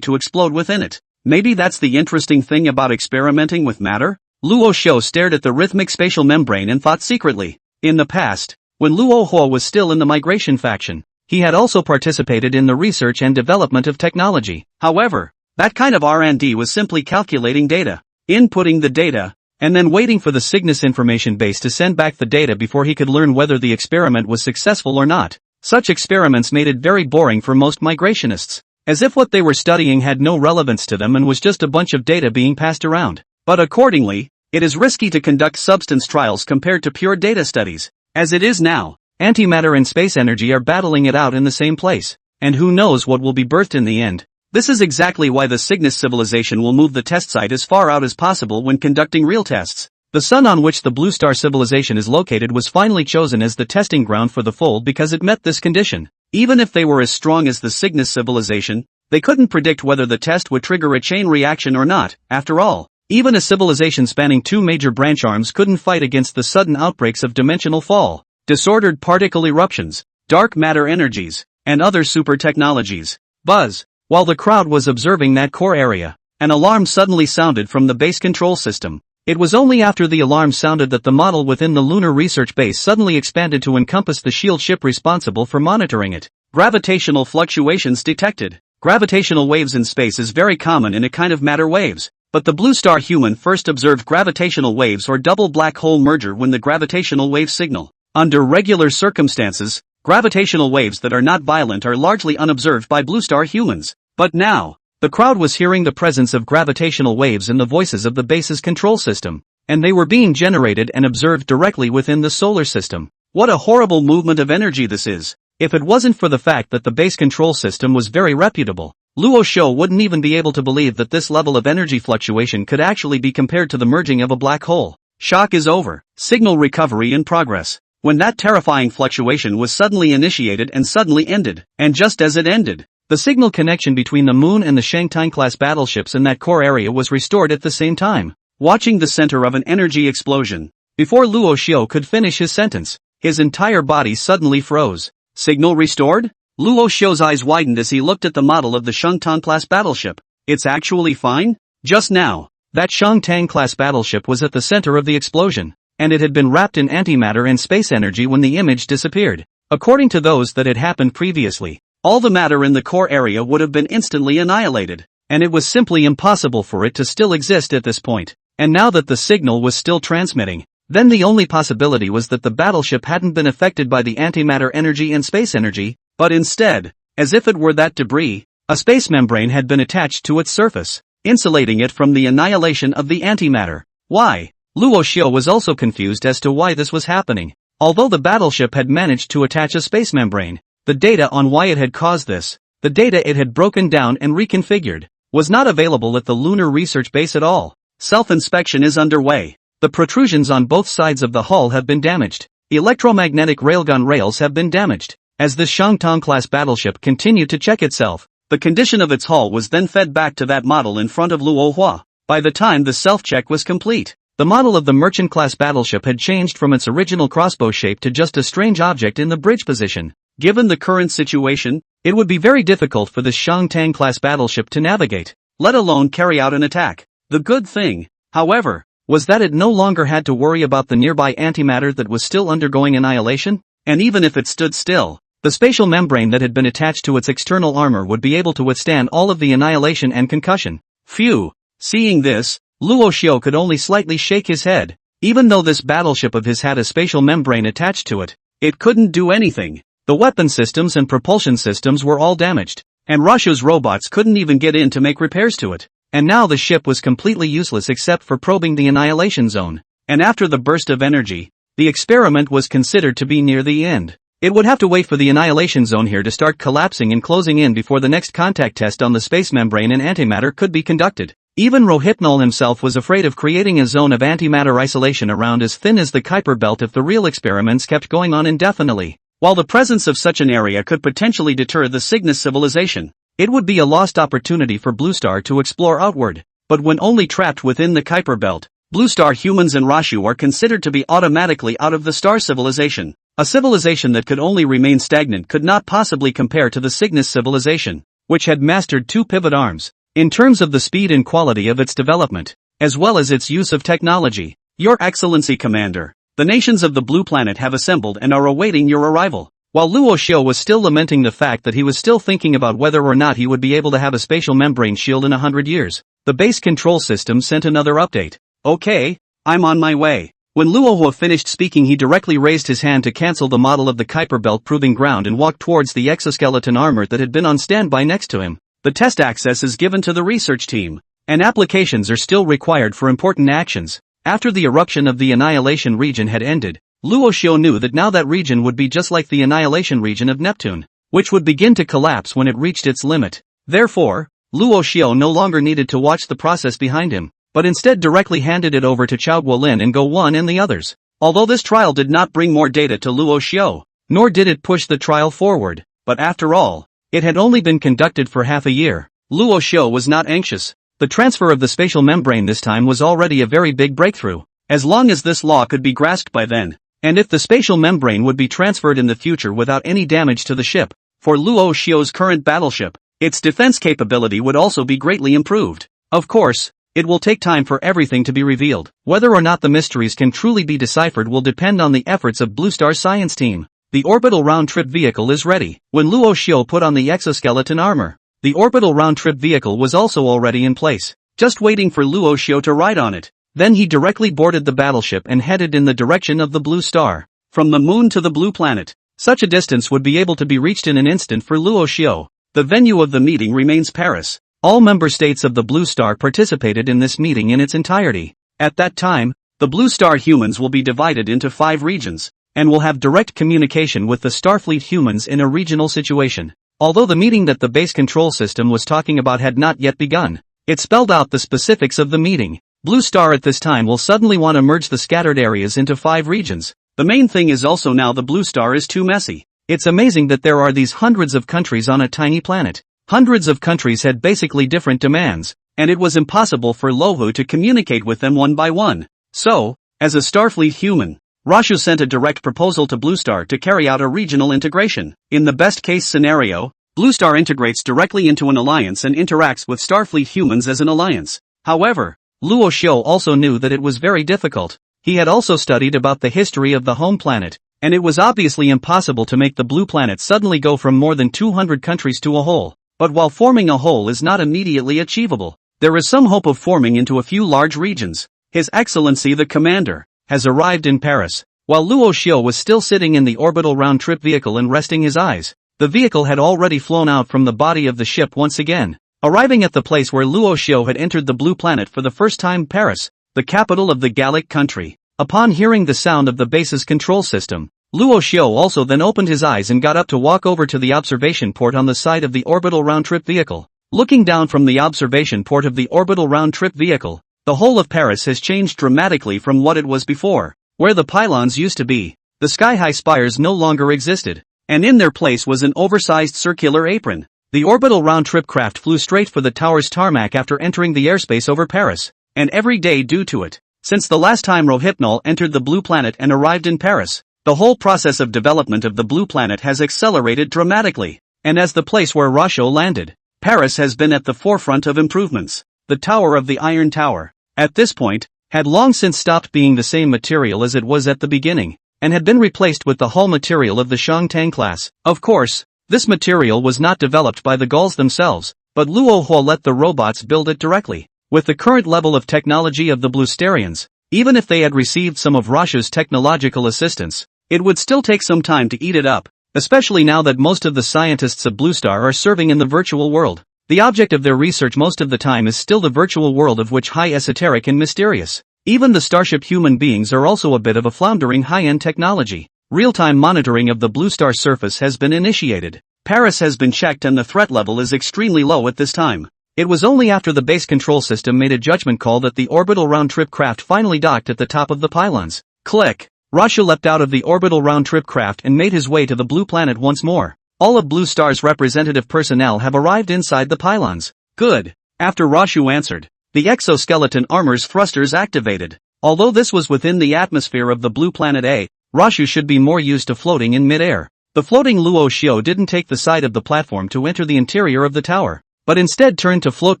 to explode within it. Maybe that's the interesting thing about experimenting with matter? Luo Xiao stared at the rhythmic spatial membrane and thought secretly. In the past, when Luo Hua was still in the migration faction, he had also participated in the research and development of technology. However, that kind of R&D was simply calculating data, inputting the data, and then waiting for the Cygnus information base to send back the data before he could learn whether the experiment was successful or not. Such experiments made it very boring for most migrationists, as if what they were studying had no relevance to them and was just a bunch of data being passed around. But accordingly, it is risky to conduct substance trials compared to pure data studies. As it is now, antimatter and space energy are battling it out in the same place, and who knows what will be birthed in the end. This is exactly why the Cygnus civilization will move the test site as far out as possible when conducting real tests. The sun on which the Blue Star civilization is located was finally chosen as the testing ground for the fold because it met this condition. Even if they were as strong as the Cygnus civilization, they couldn't predict whether the test would trigger a chain reaction or not. After all, even a civilization spanning two major branch arms couldn't fight against the sudden outbreaks of dimensional fall, disordered particle eruptions, dark matter energies, and other super technologies. Buzz. While the crowd was observing that core area, an alarm suddenly sounded from the base control system. It was only after the alarm sounded that the model within the lunar research base suddenly expanded to encompass the shield ship responsible for monitoring it. Gravitational fluctuations detected. Gravitational waves in space is very common in a kind of matter waves, but the Blue Star human first observed gravitational waves or double black hole merger when the gravitational wave signal. Under regular circumstances, gravitational waves that are not violent are largely unobserved by Blue Star humans. But now, the crowd was hearing the presence of gravitational waves in the voices of the base's control system, and they were being generated and observed directly within the solar system. What a horrible movement of energy this is. If it wasn't for the fact that the base control system was very reputable, Luo Xiu wouldn't even be able to believe that this level of energy fluctuation could actually be compared to the merging of a black hole. Shock is over. Signal recovery in progress. When that terrifying fluctuation was suddenly initiated and suddenly ended, and just as it ended, the signal connection between the Moon and the Shangtang-class battleships in that core area was restored at the same time, watching the center of an energy explosion. Before Luo Xiu could finish his sentence, his entire body suddenly froze. Signal restored? Luo Xiu's eyes widened as he looked at the model of the Shangtang-class battleship. It's actually fine? Just now, that Shangtang-class battleship was at the center of the explosion, and it had been wrapped in antimatter and space energy when the image disappeared. According to those that had happened previously, all the matter in the core area would have been instantly annihilated, and it was simply impossible for it to still exist at this point. And now that the signal was still transmitting, then the only possibility was that the battleship hadn't been affected by the antimatter energy and space energy, but instead, as if it were that debris, a space membrane had been attached to its surface, insulating it from the annihilation of the antimatter. Why? Luo Xiu was also confused as to why this was happening. Although the battleship had managed to attach a space membrane, the data on why it had caused this, the data it had broken down and reconfigured, was not available at the lunar research base at all. Self-inspection is underway. The protrusions on both sides of the hull have been damaged. Electromagnetic railgun rails have been damaged. As the Shangtang-class battleship continued to check itself, the condition of its hull was then fed back to that model in front of Luo Hua. By the time the self-check was complete, the model of the merchant-class battleship had changed from its original crossbow shape to just a strange object in the bridge position. Given the current situation, it would be very difficult for the Shangtang-class battleship to navigate, let alone carry out an attack. The good thing, however, was that it no longer had to worry about the nearby antimatter that was still undergoing annihilation, and even if it stood still, the spatial membrane that had been attached to its external armor would be able to withstand all of the annihilation and concussion. Phew! Seeing this, Luo Xiu could only slightly shake his head. Even though this battleship of his had a spatial membrane attached to it, it couldn't do anything. The weapon systems and propulsion systems were all damaged, and Rashu's robots couldn't even get in to make repairs to it. And now the ship was completely useless except for probing the annihilation zone. And after the burst of energy, the experiment was considered to be near the end. It would have to wait for the annihilation zone here to start collapsing and closing in before the next contact test on the space membrane and antimatter could be conducted. Even Rohypnol himself was afraid of creating a zone of antimatter isolation around as thin as the Kuiper belt if the real experiments kept going on indefinitely. While the presence of such an area could potentially deter the Cygnus civilization, it would be a lost opportunity for Blue Star to explore outward. But when only trapped within the Kuiper belt, Blue Star humans and Rashu are considered to be automatically out of the star civilization. A civilization that could only remain stagnant could not possibly compare to the Cygnus civilization, which had mastered two pivot arms, in terms of the speed and quality of its development, as well as its use of technology. Your Excellency Commander, the nations of the Blue Planet have assembled and are awaiting your arrival. While Luo Xiu was still lamenting the fact that he was still thinking about whether or not he would be able to have a spatial membrane shield in 100 years, the base control system sent another update. Okay, I'm on my way. When Luo Hua finished speaking, he directly raised his hand to cancel the model of the Kuiper belt proving ground and walked towards the exoskeleton armor that had been on standby next to him. The test access is given to the research team, and applications are still required for important actions. After the eruption of the annihilation region had ended, Luo Xiu knew that now that region would be just like the annihilation region of Neptune, which would begin to collapse when it reached its limit. Therefore, Luo Xiu no longer needed to watch the process behind him, but instead directly handed it over to Chao Guolin and Go Wan and the others. Although this trial did not bring more data to Luo Xiu, nor did it push the trial forward, but after all, it had only been conducted for half a year. Luo Xiu was not anxious. The transfer of the spatial membrane this time was already a very big breakthrough. As long as this law could be grasped by then, and if the spatial membrane would be transferred in the future without any damage to the ship, for Luo Xiu's current battleship, its defense capability would also be greatly improved. Of course, it will take time for everything to be revealed. Whether or not the mysteries can truly be deciphered will depend on the efforts of Blue Star's science team. The orbital round-trip vehicle is ready. When Luo Xiu put on the exoskeleton armor, the orbital round-trip vehicle was also already in place, just waiting for Luo Xiu to ride on it. Then he directly boarded the battleship and headed in the direction of the Blue Star. From the moon to the Blue Planet, such a distance would be able to be reached in an instant for Luo Xiu. The venue of the meeting remains Paris. All member states of the Blue Star participated in this meeting in its entirety. At that time, the Blue Star humans will be divided into 5 regions. and will have direct communication with the Starfleet humans in a regional situation. Although the meeting that the base control system was talking about had not yet begun, it spelled out the specifics of the meeting. Blue Star at this time will suddenly want to merge the scattered areas into 5 regions. The main thing is also now the Blue Star is too messy. It's amazing that there are these hundreds of countries on a tiny planet. Hundreds of countries had basically different demands, and it was impossible for Lohu to communicate with them one by one. So, as a Starfleet human, Rashu sent a direct proposal to Blue Star to carry out a regional integration. In the best-case scenario, Blue Star integrates directly into an alliance and interacts with Starfleet humans as an alliance. However, Luo Xiu also knew that it was very difficult. He had also studied about the history of the home planet, and it was obviously impossible to make the blue planet suddenly go from more than 200 countries to a whole. But while forming a whole is not immediately achievable, there is some hope of forming into a few large regions. His Excellency the Commander has arrived in Paris. While Luo Xiu was still sitting in the orbital round-trip vehicle and resting his eyes, the vehicle had already flown out from the body of the ship once again, arriving at the place where Luo Xiu had entered the blue planet for the first time, Paris, the capital of the Gallic country. Upon hearing the sound of the base's control system, Luo Xiu also then opened his eyes and got up to walk over to the observation port on the side of the orbital round-trip vehicle. Looking down from the observation port of the orbital round-trip vehicle, the whole of Paris has changed dramatically from what it was before. Where the pylons used to be, the sky-high spires no longer existed, and in their place was an oversized circular apron. The orbital round-trip craft flew straight for the tower's tarmac after entering the airspace over Paris, and every day due to it. Since the last time Rohypnol entered the blue planet and arrived in Paris, the whole process of development of the blue planet has accelerated dramatically, and as the place where Rasho landed, Paris has been at the forefront of improvements. The Tower of the Iron Tower, at this point, had long since stopped being the same material as it was at the beginning, and had been replaced with the hull material of the Shangtang class. Of course, this material was not developed by the Gauls themselves, but Luo Hua let the robots build it directly. With the current level of technology of the Bluesterians, even if they had received some of Rasha's technological assistance, it would still take some time to eat it up, especially now that most of the scientists of Blue Star are serving in the virtual world. The object of their research most of the time is still the virtual world, of which high esoteric and mysterious. Even the starship human beings are also a bit of a floundering high-end technology. Real-time monitoring of the Blue Star surface has been initiated. Paris has been checked and the threat level is extremely low at this time. It was only after the base control system made a judgment call that the orbital round-trip craft finally docked at the top of the pylons. Click! Rasha leapt out of the orbital round-trip craft and made his way to the blue planet once more. All of Blue Star's representative personnel have arrived inside the pylons. Good. After Rashu answered, the exoskeleton armor's thrusters activated. Although this was within the atmosphere of the blue planet A, Rashu should be more used to floating in mid-air. The floating Luo Xiu didn't take the side of the platform to enter the interior of the tower, but instead turned to float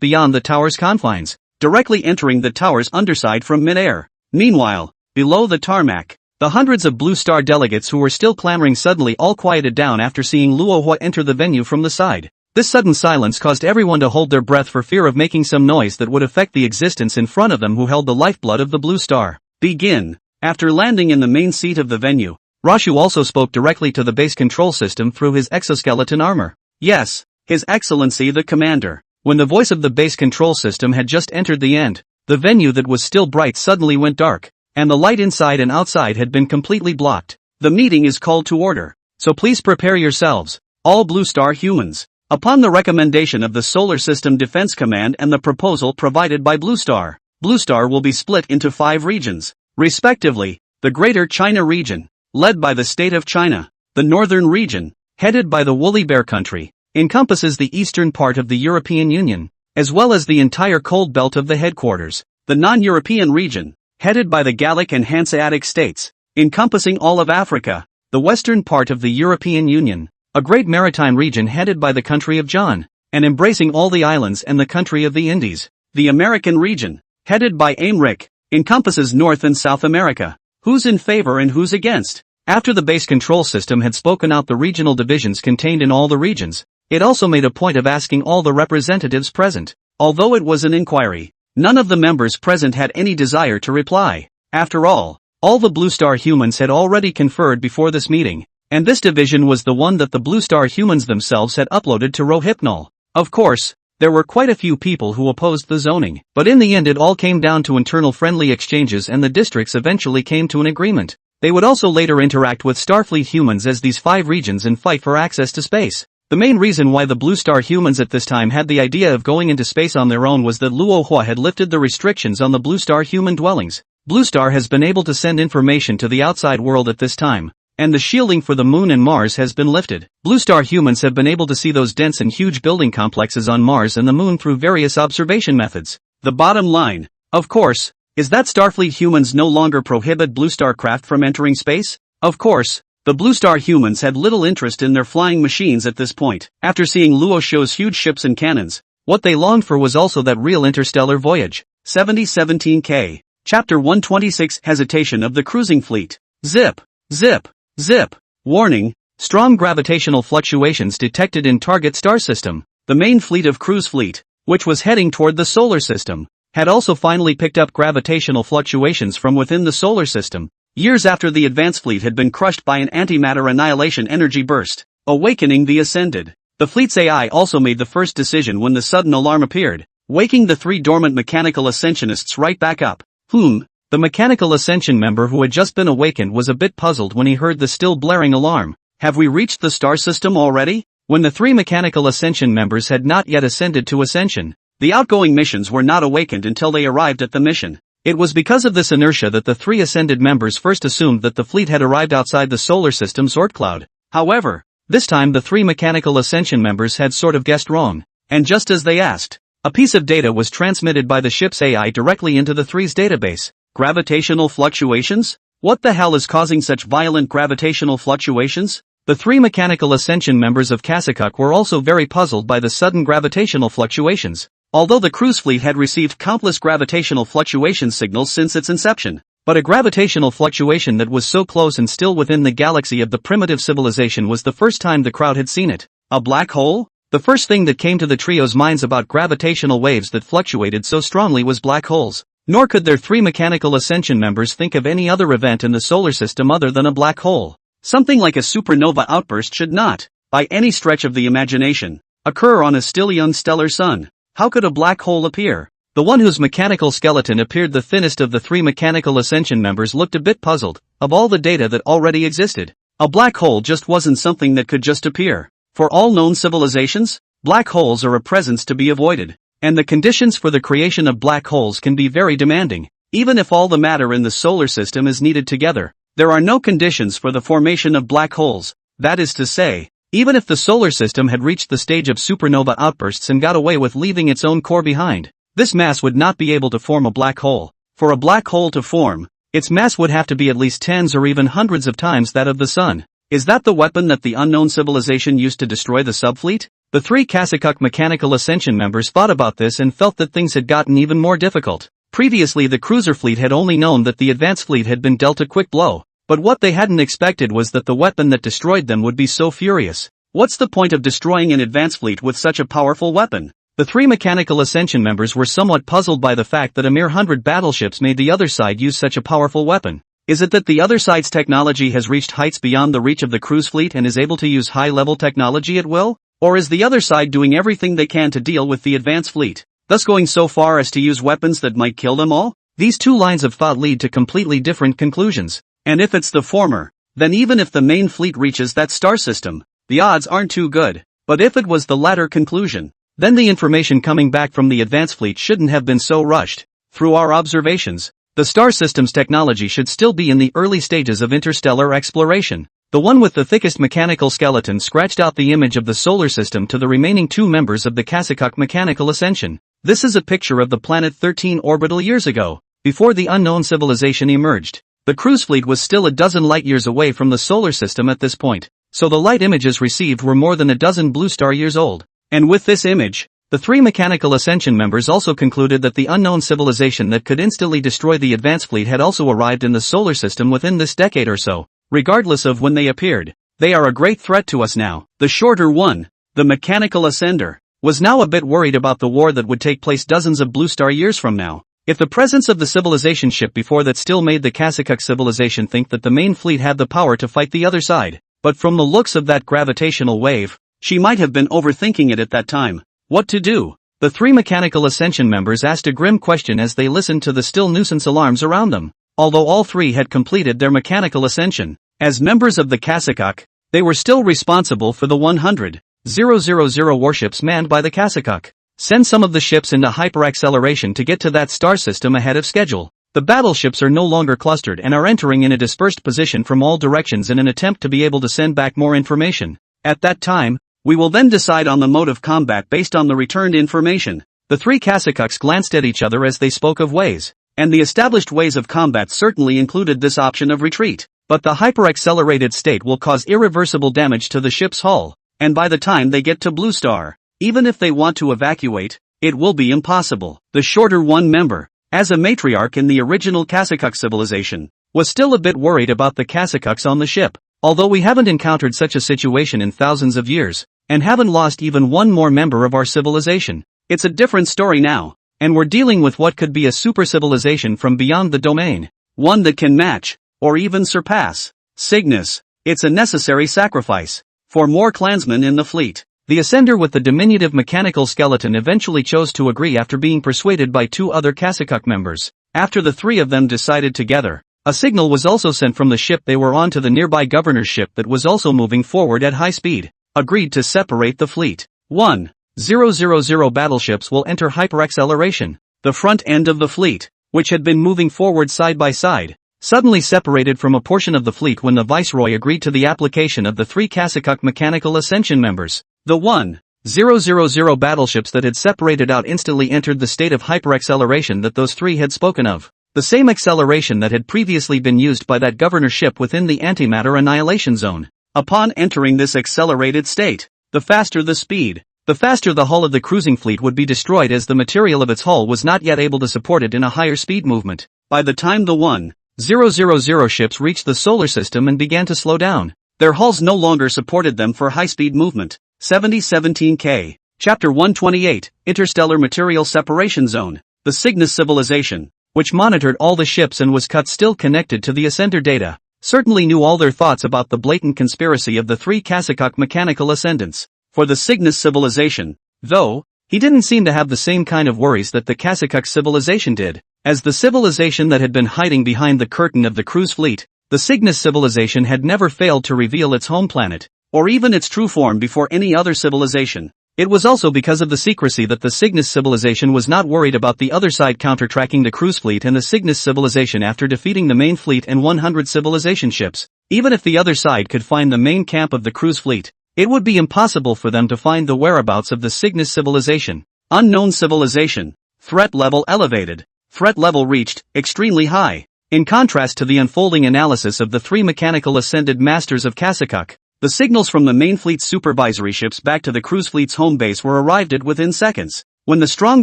beyond the tower's confines, directly entering the tower's underside from mid-air. Meanwhile, below the tarmac, the hundreds of Blue Star delegates who were still clamoring suddenly all quieted down after seeing Luo Hua enter the venue from the side. This sudden silence caused everyone to hold their breath for fear of making some noise that would affect the existence in front of them who held the lifeblood of the Blue Star. Begin. After landing in the main seat of the venue, Rashu also spoke directly to the base control system through his exoskeleton armor. Yes, His Excellency the Commander. When the voice of the base control system had just entered the end, the venue that was still bright suddenly went dark, and the light inside and outside had been completely blocked. The meeting is called to order, so please prepare yourselves, all Blue Star humans. Upon the recommendation of the Solar System Defense Command and the proposal provided by Blue Star will be split into 5 regions, respectively: the Greater China region, led by the state of China; the Northern region, headed by the Woolly Bear country, encompasses the eastern part of the European Union, as well as the entire cold belt of the headquarters; the non-European region, headed by the Gallic and Hanseatic states, encompassing all of Africa; the western part of the European Union, a great maritime region headed by the country of John, and embracing all the islands and the country of the Indies; the American region, headed by Aimric, encompasses North and South America. Who's in favor and who's against? After the base control system had spoken out the regional divisions contained in all the regions, it also made a point of asking all the representatives present. Although it was an inquiry, none of the members present had any desire to reply. After all the Blue Star humans had already conferred before this meeting, and this division was the one that the Blue Star humans themselves had uploaded to Rohypnol. Of course, there were quite a few people who opposed the zoning, but in the end it all came down to internal friendly exchanges and the districts eventually came to an agreement. They would also later interact with Starfleet humans as these 5 regions and fight for access to space. The main reason why the Blue Star humans at this time had the idea of going into space on their own was that Luo Hua had lifted the restrictions on the Blue Star human dwellings. Blue Star has been able to send information to the outside world at this time, and the shielding for the Moon and Mars has been lifted. Blue Star humans have been able to see those dense and huge building complexes on Mars and the Moon through various observation methods. The bottom line, of course, is that Starfleet humans no longer prohibit Blue Star craft from entering space? Of course, the Blue Star humans had little interest in their flying machines at this point. After seeing Luo Shou's huge ships and cannons, what they longed for was also that real interstellar voyage. 7017K. Chapter 126 Hesitation of the Cruising Fleet. Zip. Zip. Zip. Warning. Strong gravitational fluctuations detected in target star system. The main fleet of cruise fleet, which was heading toward the solar system, had also finally picked up gravitational fluctuations from within the solar system, years after the advanced fleet had been crushed by an antimatter annihilation energy burst, awakening the Ascended. The fleet's AI also made the first decision when the sudden alarm appeared, waking the 3 dormant mechanical ascensionists right back up. The mechanical ascension member who had just been awakened was a bit puzzled when he heard the still blaring alarm. Have we reached the star system already? When the 3 mechanical ascension members had not yet ascended to ascension, the outgoing missions were not awakened until they arrived at the mission. It was because of this inertia that the 3 ascended members first assumed that the fleet had arrived outside the solar system's Oort cloud. However, this time the 3 mechanical ascension members had sort of guessed wrong, and just as they asked, a piece of data was transmitted by the ship's AI directly into the 3's database. Gravitational fluctuations? What the hell is causing such violent gravitational fluctuations? The 3 mechanical ascension members of Kasakuk were also very puzzled by the sudden gravitational fluctuations. Although the cruise fleet had received countless gravitational fluctuation signals since its inception, but a gravitational fluctuation that was so close and still within the galaxy of the primitive civilization was the first time the crowd had seen it. A black hole? The first thing that came to the trio's minds about gravitational waves that fluctuated so strongly was black holes. Nor could their 3 mechanical ascension members think of any other event in the solar system other than a black hole. Something like a supernova outburst should not, by any stretch of the imagination, occur on a still young stellar sun. How could a black hole appear? The one whose mechanical skeleton appeared the thinnest of the 3 mechanical ascension members looked a bit puzzled. Of all the data that already existed, a black hole just wasn't something that could just appear. For all known civilizations, black holes are a presence to be avoided, and the conditions for the creation of black holes can be very demanding. Even if all the matter in the solar system is needed together, there are no conditions for the formation of black holes. That is to say, even if the solar system had reached the stage of supernova outbursts and got away with leaving its own core behind, this mass would not be able to form a black hole. For a black hole to form, its mass would have to be at least tens or even hundreds of times that of the sun. Is that the weapon that the unknown civilization used to destroy the subfleet? The 3 Kasakuk mechanical ascension members thought about this and felt that things had gotten even more difficult. Previously the cruiser fleet had only known that the advanced fleet had been dealt a quick blow. But what they hadn't expected was that the weapon that destroyed them would be so furious. What's the point of destroying an advanced fleet with such a powerful weapon? The 3 mechanical ascension members were somewhat puzzled by the fact that a mere 100 battleships made the other side use such a powerful weapon. Is it that the other side's technology has reached heights beyond the reach of the cruise fleet and is able to use high-level technology at will? Or is the other side doing everything they can to deal with the advanced fleet, thus going so far as to use weapons that might kill them all? These 2 lines of thought lead to completely different conclusions. And if it's the former, then even if the main fleet reaches that star system, the odds aren't too good. But if it was the latter conclusion, then the information coming back from the advanced fleet shouldn't have been so rushed. Through our observations, the star system's technology should still be in the early stages of interstellar exploration. The one with the thickest mechanical skeleton scratched out the image of the solar system to the remaining 2 members of the Kasakuk mechanical ascension. This is a picture of the planet 13 orbital years ago, before the unknown civilization emerged. The cruise fleet was still a dozen light-years away from the solar system at this point, so the light images received were more than a dozen blue star years old. And with this image, the 3 mechanical ascension members also concluded that the unknown civilization that could instantly destroy the advanced fleet had also arrived in the solar system within this decade or so. Regardless of when they appeared, they are a great threat to us now. The shorter one, the mechanical ascender, was now a bit worried about the war that would take place dozens of blue star years from now. If the presence of the civilization ship before that still made the Kasakuk civilization think that the main fleet had the power to fight the other side, but from the looks of that gravitational wave, she might have been overthinking it at that time. What to do? The 3 mechanical ascension members asked a grim question as they listened to the still nuisance alarms around them. although all three had completed their mechanical ascension. As members of the Kasakuk, they were still responsible for the 100,000 warships manned by the Kasakuk. Send some of the ships into hyperacceleration to get to that star system ahead of schedule. The battleships are no longer clustered and are entering in a dispersed position from all directions in an attempt to be able to send back more information. At that time, we will then decide on the mode of combat based on the returned information. The three Kasakuks glanced at each other as they spoke of ways, and the established ways of combat certainly included this option of retreat. But the hyperaccelerated state will cause irreversible damage to the ship's hull, and by the time they get to Blue Star, even if they want to evacuate, it will be impossible. The shorter one member, as a matriarch in the original Kasakuk civilization, was still a bit worried about the Kasakuks on the ship. Although we haven't encountered such a situation in thousands of years, and haven't lost even one more member of our civilization, it's a different story now, and we're dealing with what could be a super civilization from beyond the domain. One that can match, or even surpass, Cygnus. It's a necessary sacrifice for more clansmen in the fleet. The ascender with the diminutive mechanical skeleton eventually chose to agree after being persuaded by two other Kasakuk members. After the three of them decided together, a signal was also sent from the ship they were on to the nearby governor's ship that was also moving forward at high speed. Agreed to separate the fleet. 1,000 battleships will enter hyperacceleration. The front end of the fleet, which had been moving forward side by side, suddenly separated from a portion of the fleet when the viceroy agreed to the application of the three Kasakuk mechanical ascension members. The 1,000 battleships that had separated out instantly entered the state of hyperacceleration that those three had spoken of. The same acceleration that had previously been used by that governor ship within the antimatter annihilation zone. Upon entering this accelerated state, the faster the speed, the faster the hull of the cruising fleet would be destroyed, as the material of its hull was not yet able to support it in a higher speed movement. By the time the 1,000 ships reached the solar system and began to slow down, their hulls no longer supported them for high-speed movement. 7017K. Chapter 128, Interstellar Material Separation Zone. The Cygnus civilization, which monitored all the ships and was cut still connected to the ascender data, certainly knew all their thoughts about the blatant conspiracy of the three Kasakuk mechanical ascendants. For the Cygnus civilization, though, he didn't seem to have the same kind of worries that the Kasakuk civilization did. As the civilization that had been hiding behind the curtain of the cruise fleet, the Cygnus civilization had never failed to reveal its home planet, or even its true form before any other civilization. It was also because of the secrecy that the Cygnus civilization was not worried about the other side counter-tracking the cruise fleet and the Cygnus civilization after defeating the main fleet and 100 civilization ships. Even if the other side could find the main camp of the cruise fleet, it would be impossible for them to find the whereabouts of the Cygnus civilization. Unknown civilization. Threat level elevated. Threat level reached, extremely high. In contrast to the unfolding analysis of the three mechanical ascended masters of Kasakuk, the signals from the main fleet's supervisory ships back to the cruise fleet's home base were arrived at within seconds. When the strong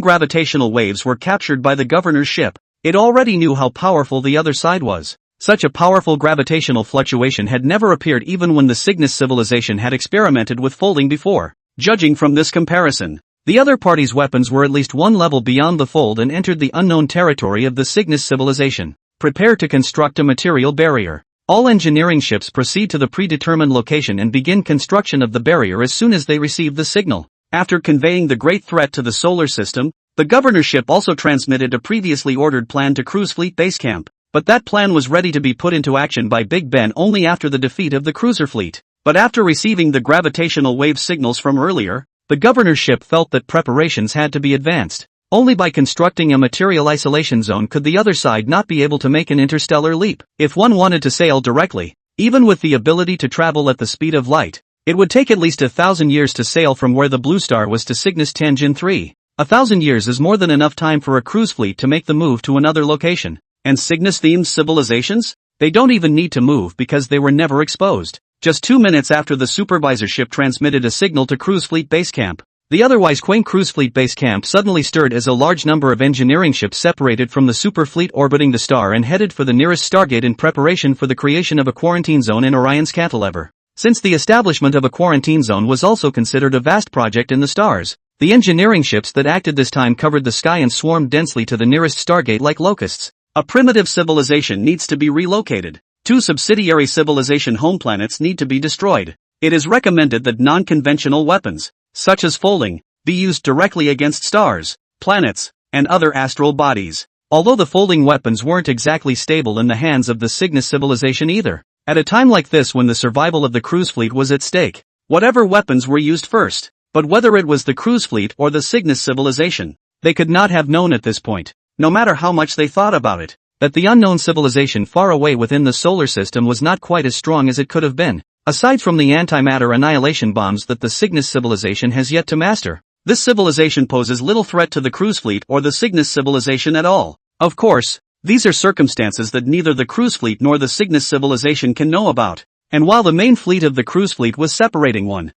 gravitational waves were captured by the governor's ship, it already knew how powerful the other side was. Such a powerful gravitational fluctuation had never appeared even when the Cygnus civilization had experimented with folding before. Judging from this comparison, the other party's weapons were at least one level beyond the fold and entered the unknown territory of the Cygnus civilization. Prepare to construct a material barrier. All engineering ships proceed to the predetermined location and begin construction of the barrier as soon as they receive the signal. After conveying the great threat to the solar system, the governor's ship also transmitted a previously ordered plan to Cruise Fleet Base Camp. But that plan was ready to be put into action by Big Ben only after the defeat of the cruiser fleet. But after receiving the gravitational wave signals from earlier, the governor's ship felt that preparations had to be advanced. Only by constructing a material isolation zone could the other side not be able to make an interstellar leap. If one wanted to sail directly, even with the ability to travel at the speed of light, it would take at least 1,000 years to sail from where the Blue Star was to Cygnus Tangent 3. 1,000 years is more than enough time for a cruise fleet to make the move to another location. And Cygnus-themed civilizations? They don't even need to move because they were never exposed. Just 2 minutes after the supervisor ship transmitted a signal to Cruise Fleet Base Camp, the otherwise quaint Cruise Fleet Base Camp suddenly stirred as a large number of engineering ships separated from the super fleet orbiting the star and headed for the nearest stargate in preparation for the creation of a quarantine zone in Orion's cantilever. Since the establishment of a quarantine zone was also considered a vast project in the stars, the engineering ships that acted this time covered the sky and swarmed densely to the nearest stargate like locusts. A primitive civilization needs to be relocated. 2 subsidiary civilization home planets need to be destroyed. It is recommended that non-conventional weapons, such as folding, be used directly against stars, planets, and other astral bodies. Although the folding weapons weren't exactly stable in the hands of the Cygnus civilization either. At a time like this when the survival of the cruise fleet was at stake, whatever weapons were used first, but whether it was the cruise fleet or the Cygnus civilization, they could not have known at this point, no matter how much they thought about it, that the unknown civilization far away within the solar system was not quite as strong as it could have been, aside from the antimatter annihilation bombs that the Cygnus civilization has yet to master. This civilization poses little threat to the cruise fleet or the Cygnus civilization at all. Of course, these are circumstances that neither the cruise fleet nor the Cygnus civilization can know about. And while the main fleet of the cruise fleet was separating 1,000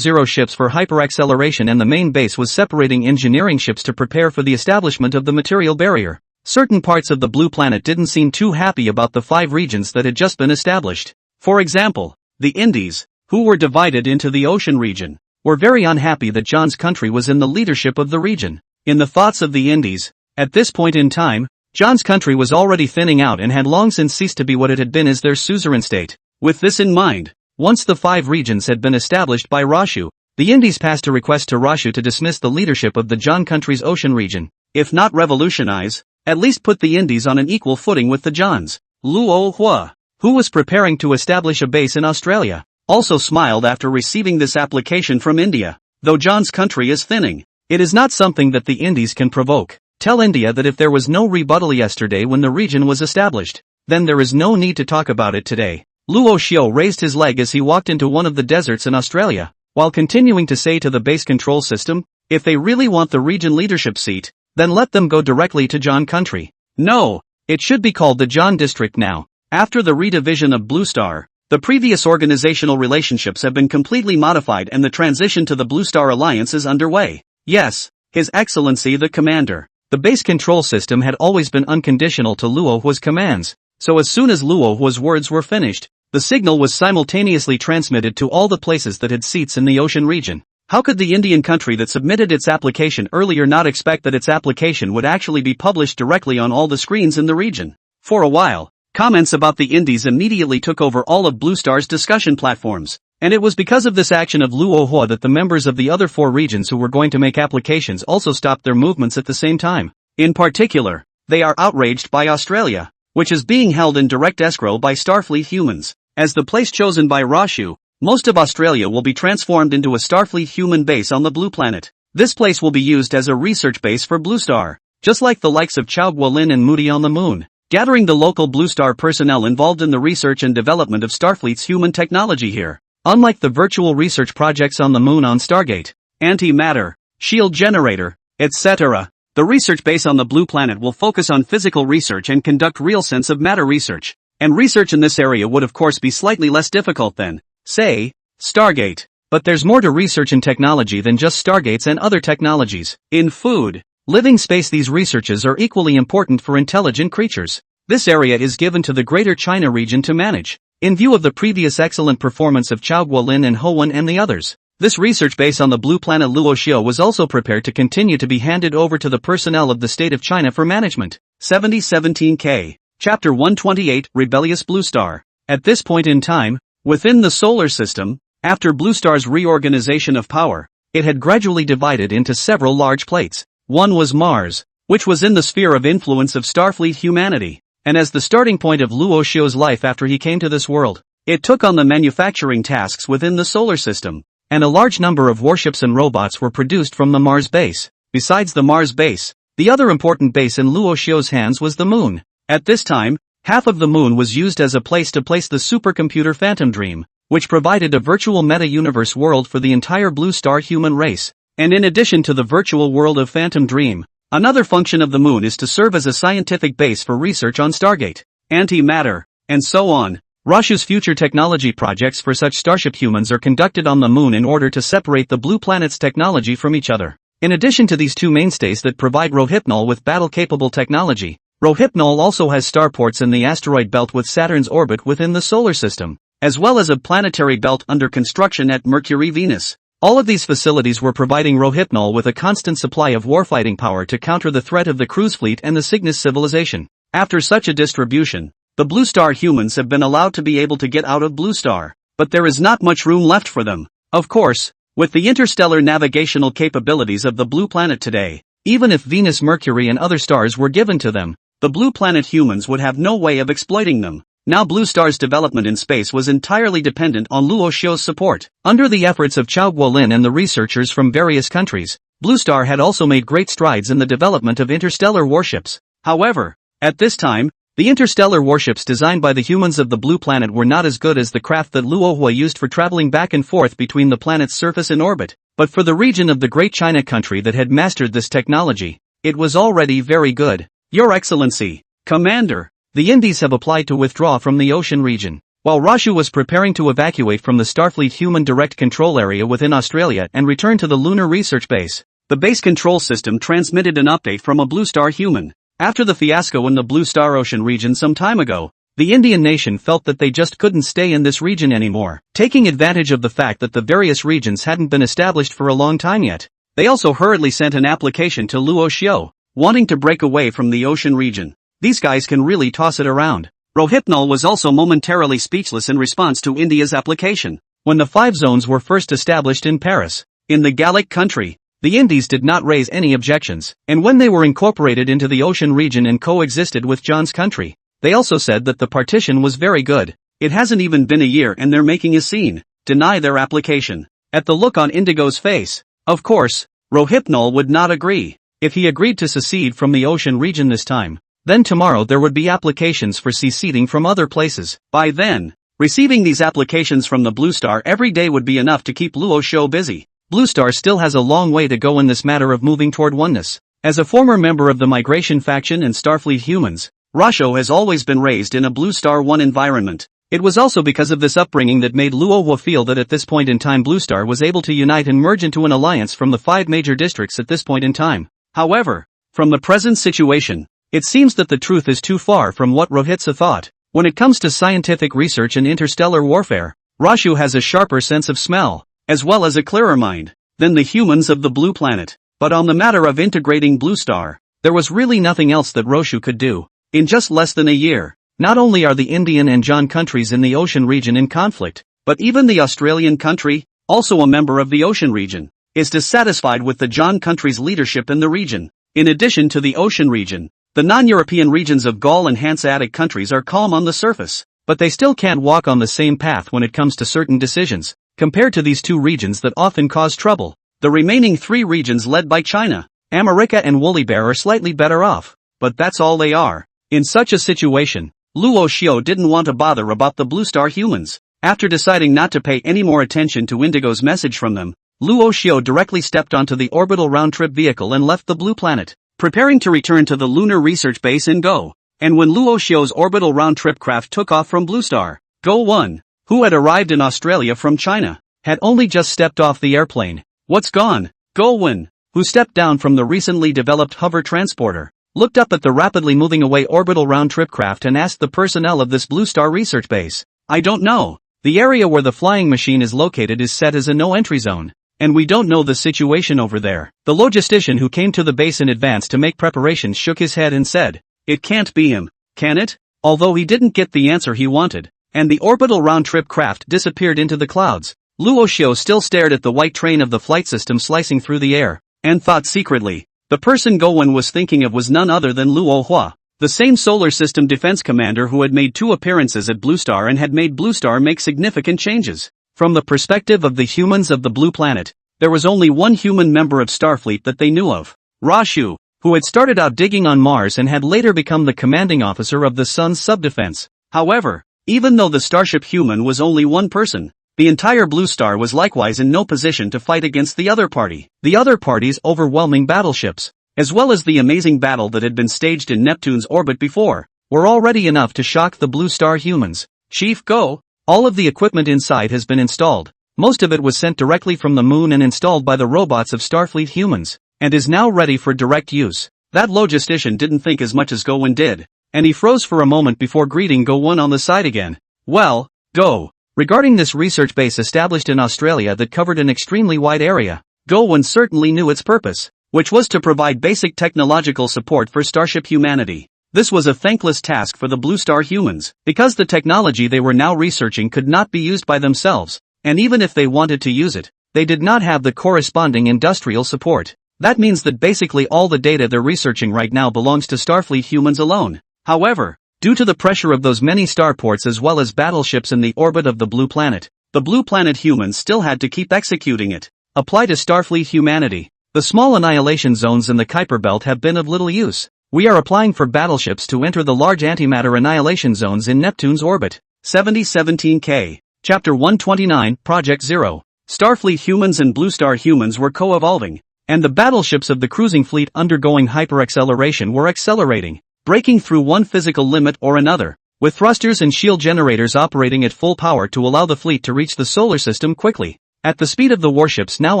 ships for hyperacceleration and the main base was separating engineering ships to prepare for the establishment of the material barrier, certain parts of the blue planet didn't seem too happy about the 5 regions that had just been established. For example, the Indies, who were divided into the ocean region, were very unhappy that John's country was in the leadership of the region. In the thoughts of the Indies, at this point in time, John's country was already thinning out and had long since ceased to be what it had been as their suzerain state. With this in mind, once the 5 regions had been established by Rashu, the Indies passed a request to Rashu to dismiss the leadership of the John country's ocean region, if not revolutionize, at least put the Indies on an equal footing with the Johns. Luo Hua, who was preparing to establish a base in Australia, also smiled after receiving this application from India. Though John's country is thinning, it is not something that the Indies can provoke. Tell India that if there was no rebuttal yesterday when the region was established, then there is no need to talk about it today. Luo Xiao raised his leg as he walked into one of the deserts in Australia, while continuing to say to the base control system, if they really want the region leadership seat, then let them go directly to John country. No, it should be called the John district now. After the redivision of Blue Star, the previous organizational relationships have been completely modified and the transition to the Blue Star Alliance is underway. Yes, His Excellency the Commander. The base control system had always been unconditional to Luo Hua's commands, so as soon as Luo Hua's words were finished, the signal was simultaneously transmitted to all the places that had seats in the ocean region. How could the Indian country that submitted its application earlier not expect that its application would actually be published directly on all the screens in the region? For a while, comments about the Indies immediately took over all of Blue Star's discussion platforms, and it was because of this action of Luo Hua that the members of the other 4 regions who were going to make applications also stopped their movements at the same time. In particular, they are outraged by Australia, which is being held in direct escrow by Starfleet humans. As the place chosen by Rashu, most of Australia will be transformed into a Starfleet human base on the blue planet. This place will be used as a research base for Blue Star, just like the likes of Chao Guolin and Moody on the moon, gathering the local Blue Star personnel involved in the research and development of Starfleet's human technology here. Unlike the virtual research projects on the moon on Stargate, antimatter, shield generator, etc., the research base on the blue planet will focus on physical research and conduct real sense of matter research. And research in this area would of course be slightly less difficult than, say, Stargate. But there's more to research in technology than just Stargates and other technologies. In food, living space, these researches are equally important for intelligent creatures. This area is given to the Greater China region to manage. In view of the previous excellent performance of Chao Guolin and Howen and the others, this research base on the blue planet Luo Xiao was also prepared to continue to be handed over to the personnel of the state of China for management. 7017K. Chapter 128, Rebellious Blue Star. At this point in time, within the solar system, after Blue Star's reorganization of power, it had gradually divided into several large plates. One was Mars, which was in the sphere of influence of Starfleet humanity, and as the starting point of Luo Xiao's life after he came to this world, it took on the manufacturing tasks within the solar system, and a large number of warships and robots were produced from the Mars base. Besides the Mars base, the other important base in Luo Xiao's hands was the moon. At this time, half of the moon was used as a place to place the supercomputer Phantom Dream, which provided a virtual meta-universe world for the entire Blue Star human race. And in addition to the virtual world of Phantom Dream, another function of the moon is to serve as a scientific base for research on Stargate, antimatter, and so on. Rashu's future technology projects for such starship humans are conducted on the moon in order to separate the blue planet's technology from each other. In addition to these 2 mainstays that provide Rohypnol with battle-capable technology, Rohypnol also has starports in the asteroid belt with Saturn's orbit within the solar system, as well as a planetary belt under construction at Mercury Venus. All of these facilities were providing Rohypnol with a constant supply of warfighting power to counter the threat of the cruise fleet and the Cygnus civilization. After such a distribution, the Blue Star humans have been allowed to be able to get out of Blue Star, but there is not much room left for them. Of course, with the interstellar navigational capabilities of the blue planet today, Even if Venus, Mercury and other stars were given to them, the blue planet humans would have no way of exploiting them. Now Blue Star's development in space was entirely dependent on Luo Xiu's support. Under the efforts of Chao Guolin and the researchers from various countries, Blue Star had also made great strides in the development of interstellar warships. However, at this time, the interstellar warships designed by the humans of the blue planet were not as good as the craft that Luo Hua used for traveling back and forth between the planet's surface and orbit. But for the region of the Great China country that had mastered this technology, it was already very good. Your Excellency, Commander, the Indies have applied to withdraw from the ocean region. While Rashu was preparing to evacuate from the Starfleet human direct control area within Australia and return to the lunar research base, the base control system transmitted an update from a Blue Star human. After the fiasco in the Blue Star Ocean region some time ago, the Indian nation felt that they just couldn't stay in this region anymore. Taking advantage of the fact that the various regions hadn't been established for a long time yet, they also hurriedly sent an application to Luo Xiu, wanting to break away from the ocean region. These guys can really toss it around. Rohypnol was also momentarily speechless in response to India's application. When the 5 zones were first established in Paris, in the Gallic country, the Indies did not raise any objections, and when they were incorporated into the ocean region and coexisted with John's country, they also said that the partition was very good. It hasn't even been a year and they're making a scene, deny their application. At the look on Indigo's face, of course, Rohypnol would not agree. If he agreed to secede from the ocean region this time, then tomorrow there would be applications for seceding from other places. By then, receiving these applications from the Blue Star every day would be enough to keep Luo Xiu busy. Blue Star still has a long way to go in this matter of moving toward oneness. As a former member of the Migration faction and Starfleet humans, Rasho has always been raised in a Blue Star 1 environment. It was also because of this upbringing that made Luo Hua feel that at this point in time Blue Star was able to unite and merge into an alliance from the 5 major districts at this point in time. However, from the present situation, it seems that the truth is too far from what Rohitsa thought. When it comes to scientific research and interstellar warfare, Rashu has a sharper sense of smell, as well as a clearer mind, than the humans of the blue planet. But on the matter of integrating Blue Star, there was really nothing else that Roshu could do. In just less than a year, not only are the Indian and John countries in the ocean region in conflict, but even the Australian country, also a member of the ocean region, is dissatisfied with the John country's leadership in the region. In addition to the ocean region, the non-European regions of Gaul and Hanseatic countries are calm on the surface, but they still can't walk on the same path when it comes to certain decisions. Compared to these 2 regions that often cause trouble, the remaining 3 regions led by China, America and Woolly Bear are slightly better off, but that's all they are. In such a situation, Luo Xiu didn't want to bother about the Blue Star humans. After deciding not to pay any more attention to Indigo's message from them, Luo Xiu directly stepped onto the orbital round-trip vehicle and left the blue planet, preparing to return to the lunar research base in Go. And when Luo Xiu's orbital round-trip craft took off from Blue Star, Go 1, who had arrived in Australia from China, had only just stepped off the airplane. What's gone? Go 1, who stepped down from the recently developed hover transporter, looked up at the rapidly moving away orbital round-trip craft and asked the personnel of this Blue Star research base. I don't know. The area where the flying machine is located is set as a no-entry zone, and we don't know the situation over there. The logistician who came to the base in advance to make preparations shook his head and said, "It can't be him, can it?" Although he didn't get the answer he wanted, and the orbital round-trip craft disappeared into the clouds, Luo Xiu still stared at the white train of the flight system slicing through the air, and thought secretly, the person Gowen was thinking of was none other than Luo Hua, the same solar system defense commander who had made 2 appearances at Blue Star and had made Blue Star make significant changes. From the perspective of the humans of the blue planet, there was only one human member of Starfleet that they knew of, Rashu, who had started out digging on Mars and had later become the commanding officer of the Sun's subdefense. However, even though the Starship human was only one person, the entire Blue Star was likewise in no position to fight against the other party. The other party's overwhelming battleships, as well as the amazing battle that had been staged in Neptune's orbit before, were already enough to shock the Blue Star humans. Chief Go, all of the equipment inside has been installed. Most of it was sent directly from the moon and installed by the robots of Starfleet humans, and is now ready for direct use. That logistician didn't think as much as Go-Wen did, and he froze for a moment before greeting Go-Wen on the side again. Well, Go. Regarding this research base established in Australia that covered an extremely wide area, Go-Wen certainly knew its purpose, which was to provide basic technological support for Starship humanity. This was a thankless task for the Blue Star humans, because the technology they were now researching could not be used by themselves, and even if they wanted to use it, they did not have the corresponding industrial support. That means that basically all the data they're researching right now belongs to Starfleet humans alone. However, due to the pressure of those many starports as well as battleships in the orbit of the Blue Planet, the Blue Planet humans still had to keep executing it. Apply to Starfleet humanity. The small annihilation zones in the Kuiper Belt have been of little use. We are applying for battleships to enter the large antimatter annihilation zones in Neptune's orbit. 7017K. Chapter 129, Project Zero. Starfleet humans and Blue Star humans were co-evolving, and the battleships of the cruising fleet undergoing hyperacceleration were accelerating, breaking through one physical limit or another, with thrusters and shield generators operating at full power to allow the fleet to reach the solar system quickly. At the speed of the warships now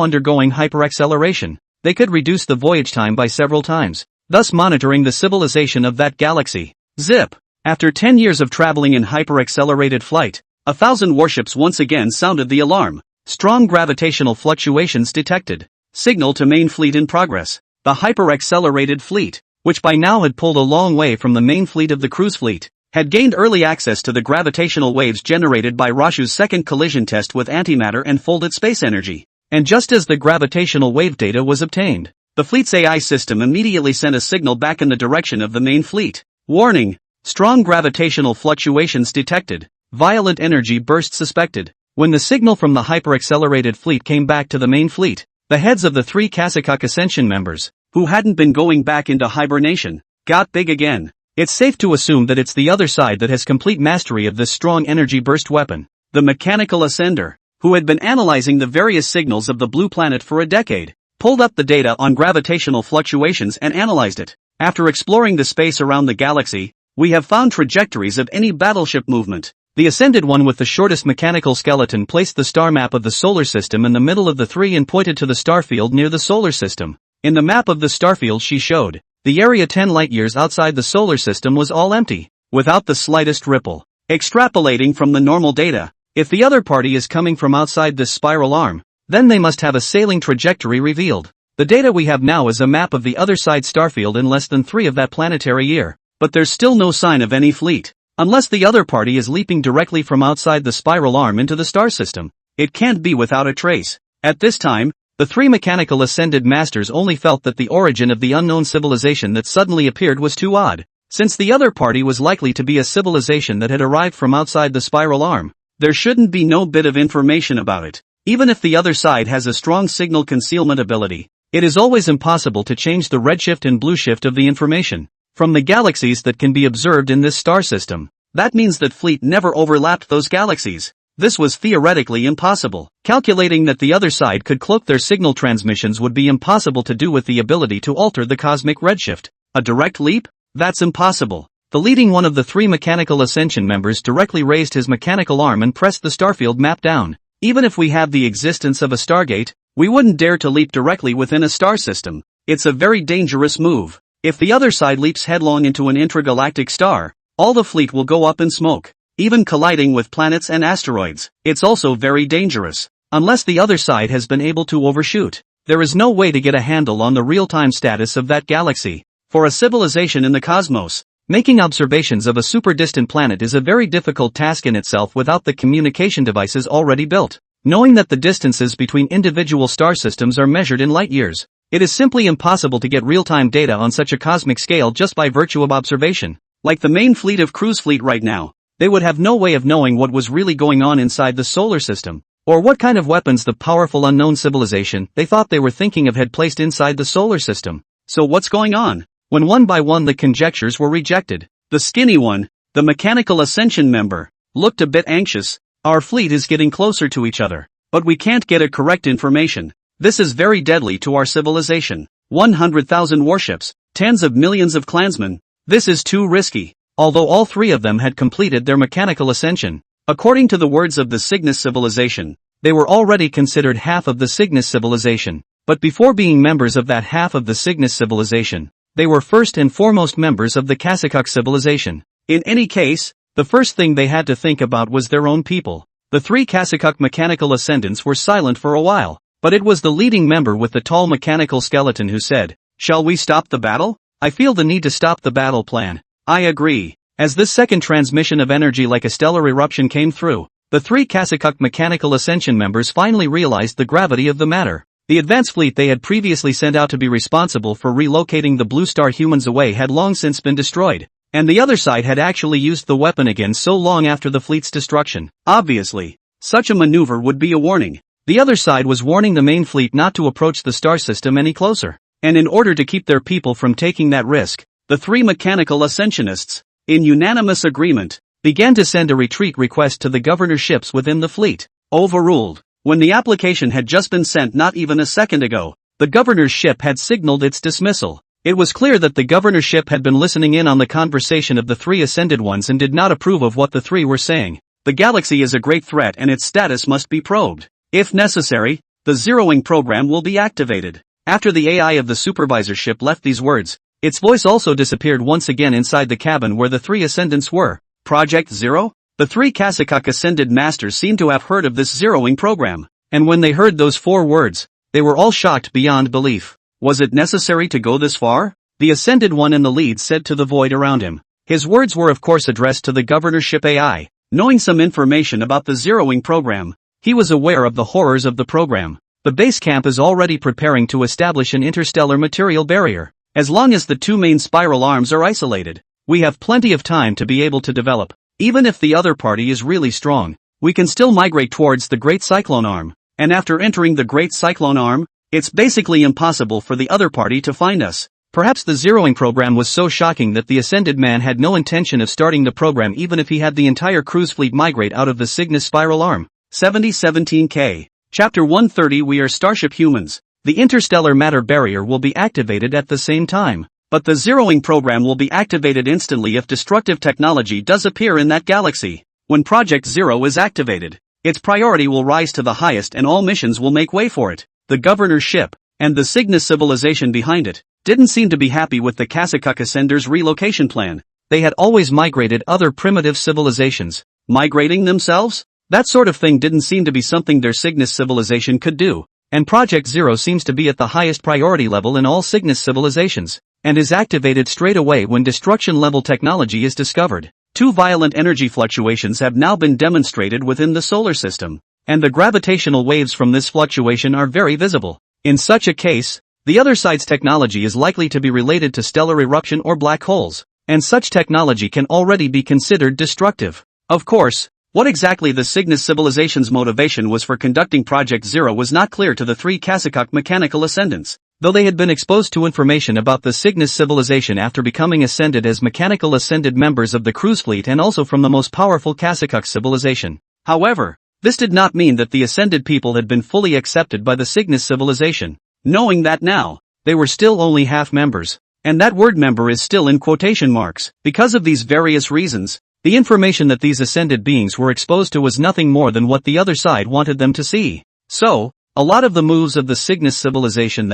undergoing hyperacceleration, they could reduce the voyage time by several times, thus monitoring the civilization of that galaxy. Zip! After 10 years of traveling in hyperaccelerated flight, 1,000 warships once again sounded the alarm. Strong gravitational fluctuations detected. Signal to main fleet in progress. The hyper-accelerated fleet, which by now had pulled a long way from the main fleet of the cruise fleet, had gained early access to the gravitational waves generated by Rashu's second collision test with antimatter and folded space energy. And just as the gravitational wave data was obtained, the fleet's AI system immediately sent a signal back in the direction of the main fleet. Warning! Strong gravitational fluctuations detected. Violent energy burst suspected. When the signal from the hyper-accelerated fleet came back to the main fleet, the heads of the 3 Kashyyyk Ascension members, who hadn't been going back into hibernation, got big again. It's safe to assume that it's the other side that has complete mastery of this strong energy burst weapon. The mechanical ascender, who had been analyzing the various signals of the Blue Planet for a decade, pulled up the data on gravitational fluctuations and analyzed it. After exploring the space around the galaxy, we have found trajectories of any battleship movement. The ascended one with the shortest mechanical skeleton placed the star map of the solar system in the middle of the 3 and pointed to the starfield near the solar system. In the map of the starfield she showed, the area 10 light-years outside the solar system was all empty, without the slightest ripple. Extrapolating from the normal data, if the other party is coming from outside this spiral arm, then they must have a sailing trajectory revealed. The data we have now is a map of the other side starfield in less than 3 of that planetary year, but there's still no sign of any fleet. Unless the other party is leaping directly from outside the spiral arm into the star system, it can't be without a trace. At this time, the 3 mechanical ascended masters only felt that the origin of the unknown civilization that suddenly appeared was too odd. Since the other party was likely to be a civilization that had arrived from outside the spiral arm, there shouldn't be no bit of information about it. Even if the other side has a strong signal concealment ability, it is always impossible to change the redshift and blueshift of the information from the galaxies that can be observed in this star system. That means that fleet never overlapped those galaxies. This was theoretically impossible. Calculating that the other side could cloak their signal transmissions would be impossible to do with the ability to alter the cosmic redshift. A direct leap? That's impossible. The leading one of the 3 mechanical ascension members directly raised his mechanical arm and pressed the starfield map down. Even if we have the existence of a stargate, we wouldn't dare to leap directly within a star system. It's a very dangerous move. If the other side leaps headlong into an intragalactic star, all the fleet will go up in smoke, even colliding with planets and asteroids. It's also very dangerous. Unless the other side has been able to overshoot, there is no way to get a handle on the real-time status of that galaxy. For a civilization in the cosmos, making observations of a super-distant planet is a very difficult task in itself without the communication devices already built. Knowing that the distances between individual star systems are measured in light-years, it is simply impossible to get real-time data on such a cosmic scale just by virtue of observation. Like the main fleet of cruise fleet right now, they would have no way of knowing what was really going on inside the solar system, or what kind of weapons the powerful unknown civilization they thought they were thinking of had placed inside the solar system. So what's going on? When one by one the conjectures were rejected, the skinny one, the mechanical ascension member, looked a bit anxious. Our fleet is getting closer to each other, but we can't get a correct information. This is very deadly to our civilization. 100,000 warships, tens of millions of clansmen. This is too risky. Although all 3 of them had completed their mechanical ascension, according to the words of the Cygnus civilization, they were already considered half of the Cygnus civilization. But before being members of that half of the Cygnus civilization, they were first and foremost members of the Kashyyyk civilization. In any case, the first thing they had to think about was their own people. The 3 Kashyyyk mechanical ascendants were silent for a while. But it was the leading member with the tall mechanical skeleton who said, "Shall we stop the battle? I feel the need to stop the battle plan." I agree. As this second transmission of energy like a stellar eruption came through, the 3 Kashyyyk mechanical ascension members finally realized the gravity of the matter. The advance fleet they had previously sent out to be responsible for relocating the Blue Star humans away had long since been destroyed, and the other side had actually used the weapon again so long after the fleet's destruction. Obviously, such a maneuver would be a warning. The other side was warning the main fleet not to approach the star system any closer, and in order to keep their people from taking that risk, the three mechanical ascensionists, in unanimous agreement, began to send a retreat request to the governorships within the fleet. Overruled. When the application had just been sent not even a second ago, the governor's ship had signaled its dismissal. It was clear that the governorship had been listening in on the conversation of the three ascended ones and did not approve of what the three were saying. The galaxy is a great threat and its status must be probed. If necessary, the zeroing program will be activated. After the AI of the supervisorship left these words, its voice also disappeared once again inside the cabin where the three ascendants were. Project Zero? The three Kasakak ascended masters seemed to have heard of this zeroing program, and when they heard those 4 words, they were all shocked beyond belief. Was it necessary to go this far? The ascended one in the lead said to the void around him. His words were of course addressed to the governorship AI. Knowing some information about the zeroing program, he was aware of the horrors of the program. The base camp is already preparing to establish an interstellar material barrier. As long as the 2 main spiral arms are isolated, we have plenty of time to be able to develop. Even if the other party is really strong, we can still migrate towards the Great Cyclone Arm, and after entering the Great Cyclone Arm, it's basically impossible for the other party to find us. Perhaps the zeroing program was so shocking that the Ascended Man had no intention of starting the program even if he had the entire cruise fleet migrate out of the Cygnus Spiral Arm. 7017K. Chapter 130 We are Starship Humans. The interstellar matter barrier will be activated at the same time. But the zeroing program will be activated instantly if destructive technology does appear in that galaxy. When Project Zero is activated, its priority will rise to the highest and all missions will make way for it. The governor's ship, and the Cygnus civilization behind it, didn't seem to be happy with the Kasakuk Ascenders' relocation plan. They had always migrated other primitive civilizations. Migrating themselves? That sort of thing didn't seem to be something their Cygnus civilization could do. And Project Zero seems to be at the highest priority level in all Cygnus civilizations, and is activated straight away when destruction-level technology is discovered. 2 violent energy fluctuations have now been demonstrated within the solar system, and the gravitational waves from this fluctuation are very visible. In such a case, the other side's technology is likely to be related to stellar eruption or black holes, and such technology can already be considered destructive. Of course, what exactly the Cygnus civilization's motivation was for conducting Project Zero was not clear to the 3 Kasakuk mechanical ascendants. Though they had been exposed to information about the Cygnus civilization after becoming ascended as mechanical ascended members of the cruise fleet and also from the most powerful Kasakuk civilization. However, this did not mean that the ascended people had been fully accepted by the Cygnus civilization. Knowing that now, they were still only half members, and that word member is still in quotation marks. Because of these various reasons, the information that these ascended beings were exposed to was nothing more than what the other side wanted them to see. So, a lot of the moves of the Cygnus civilization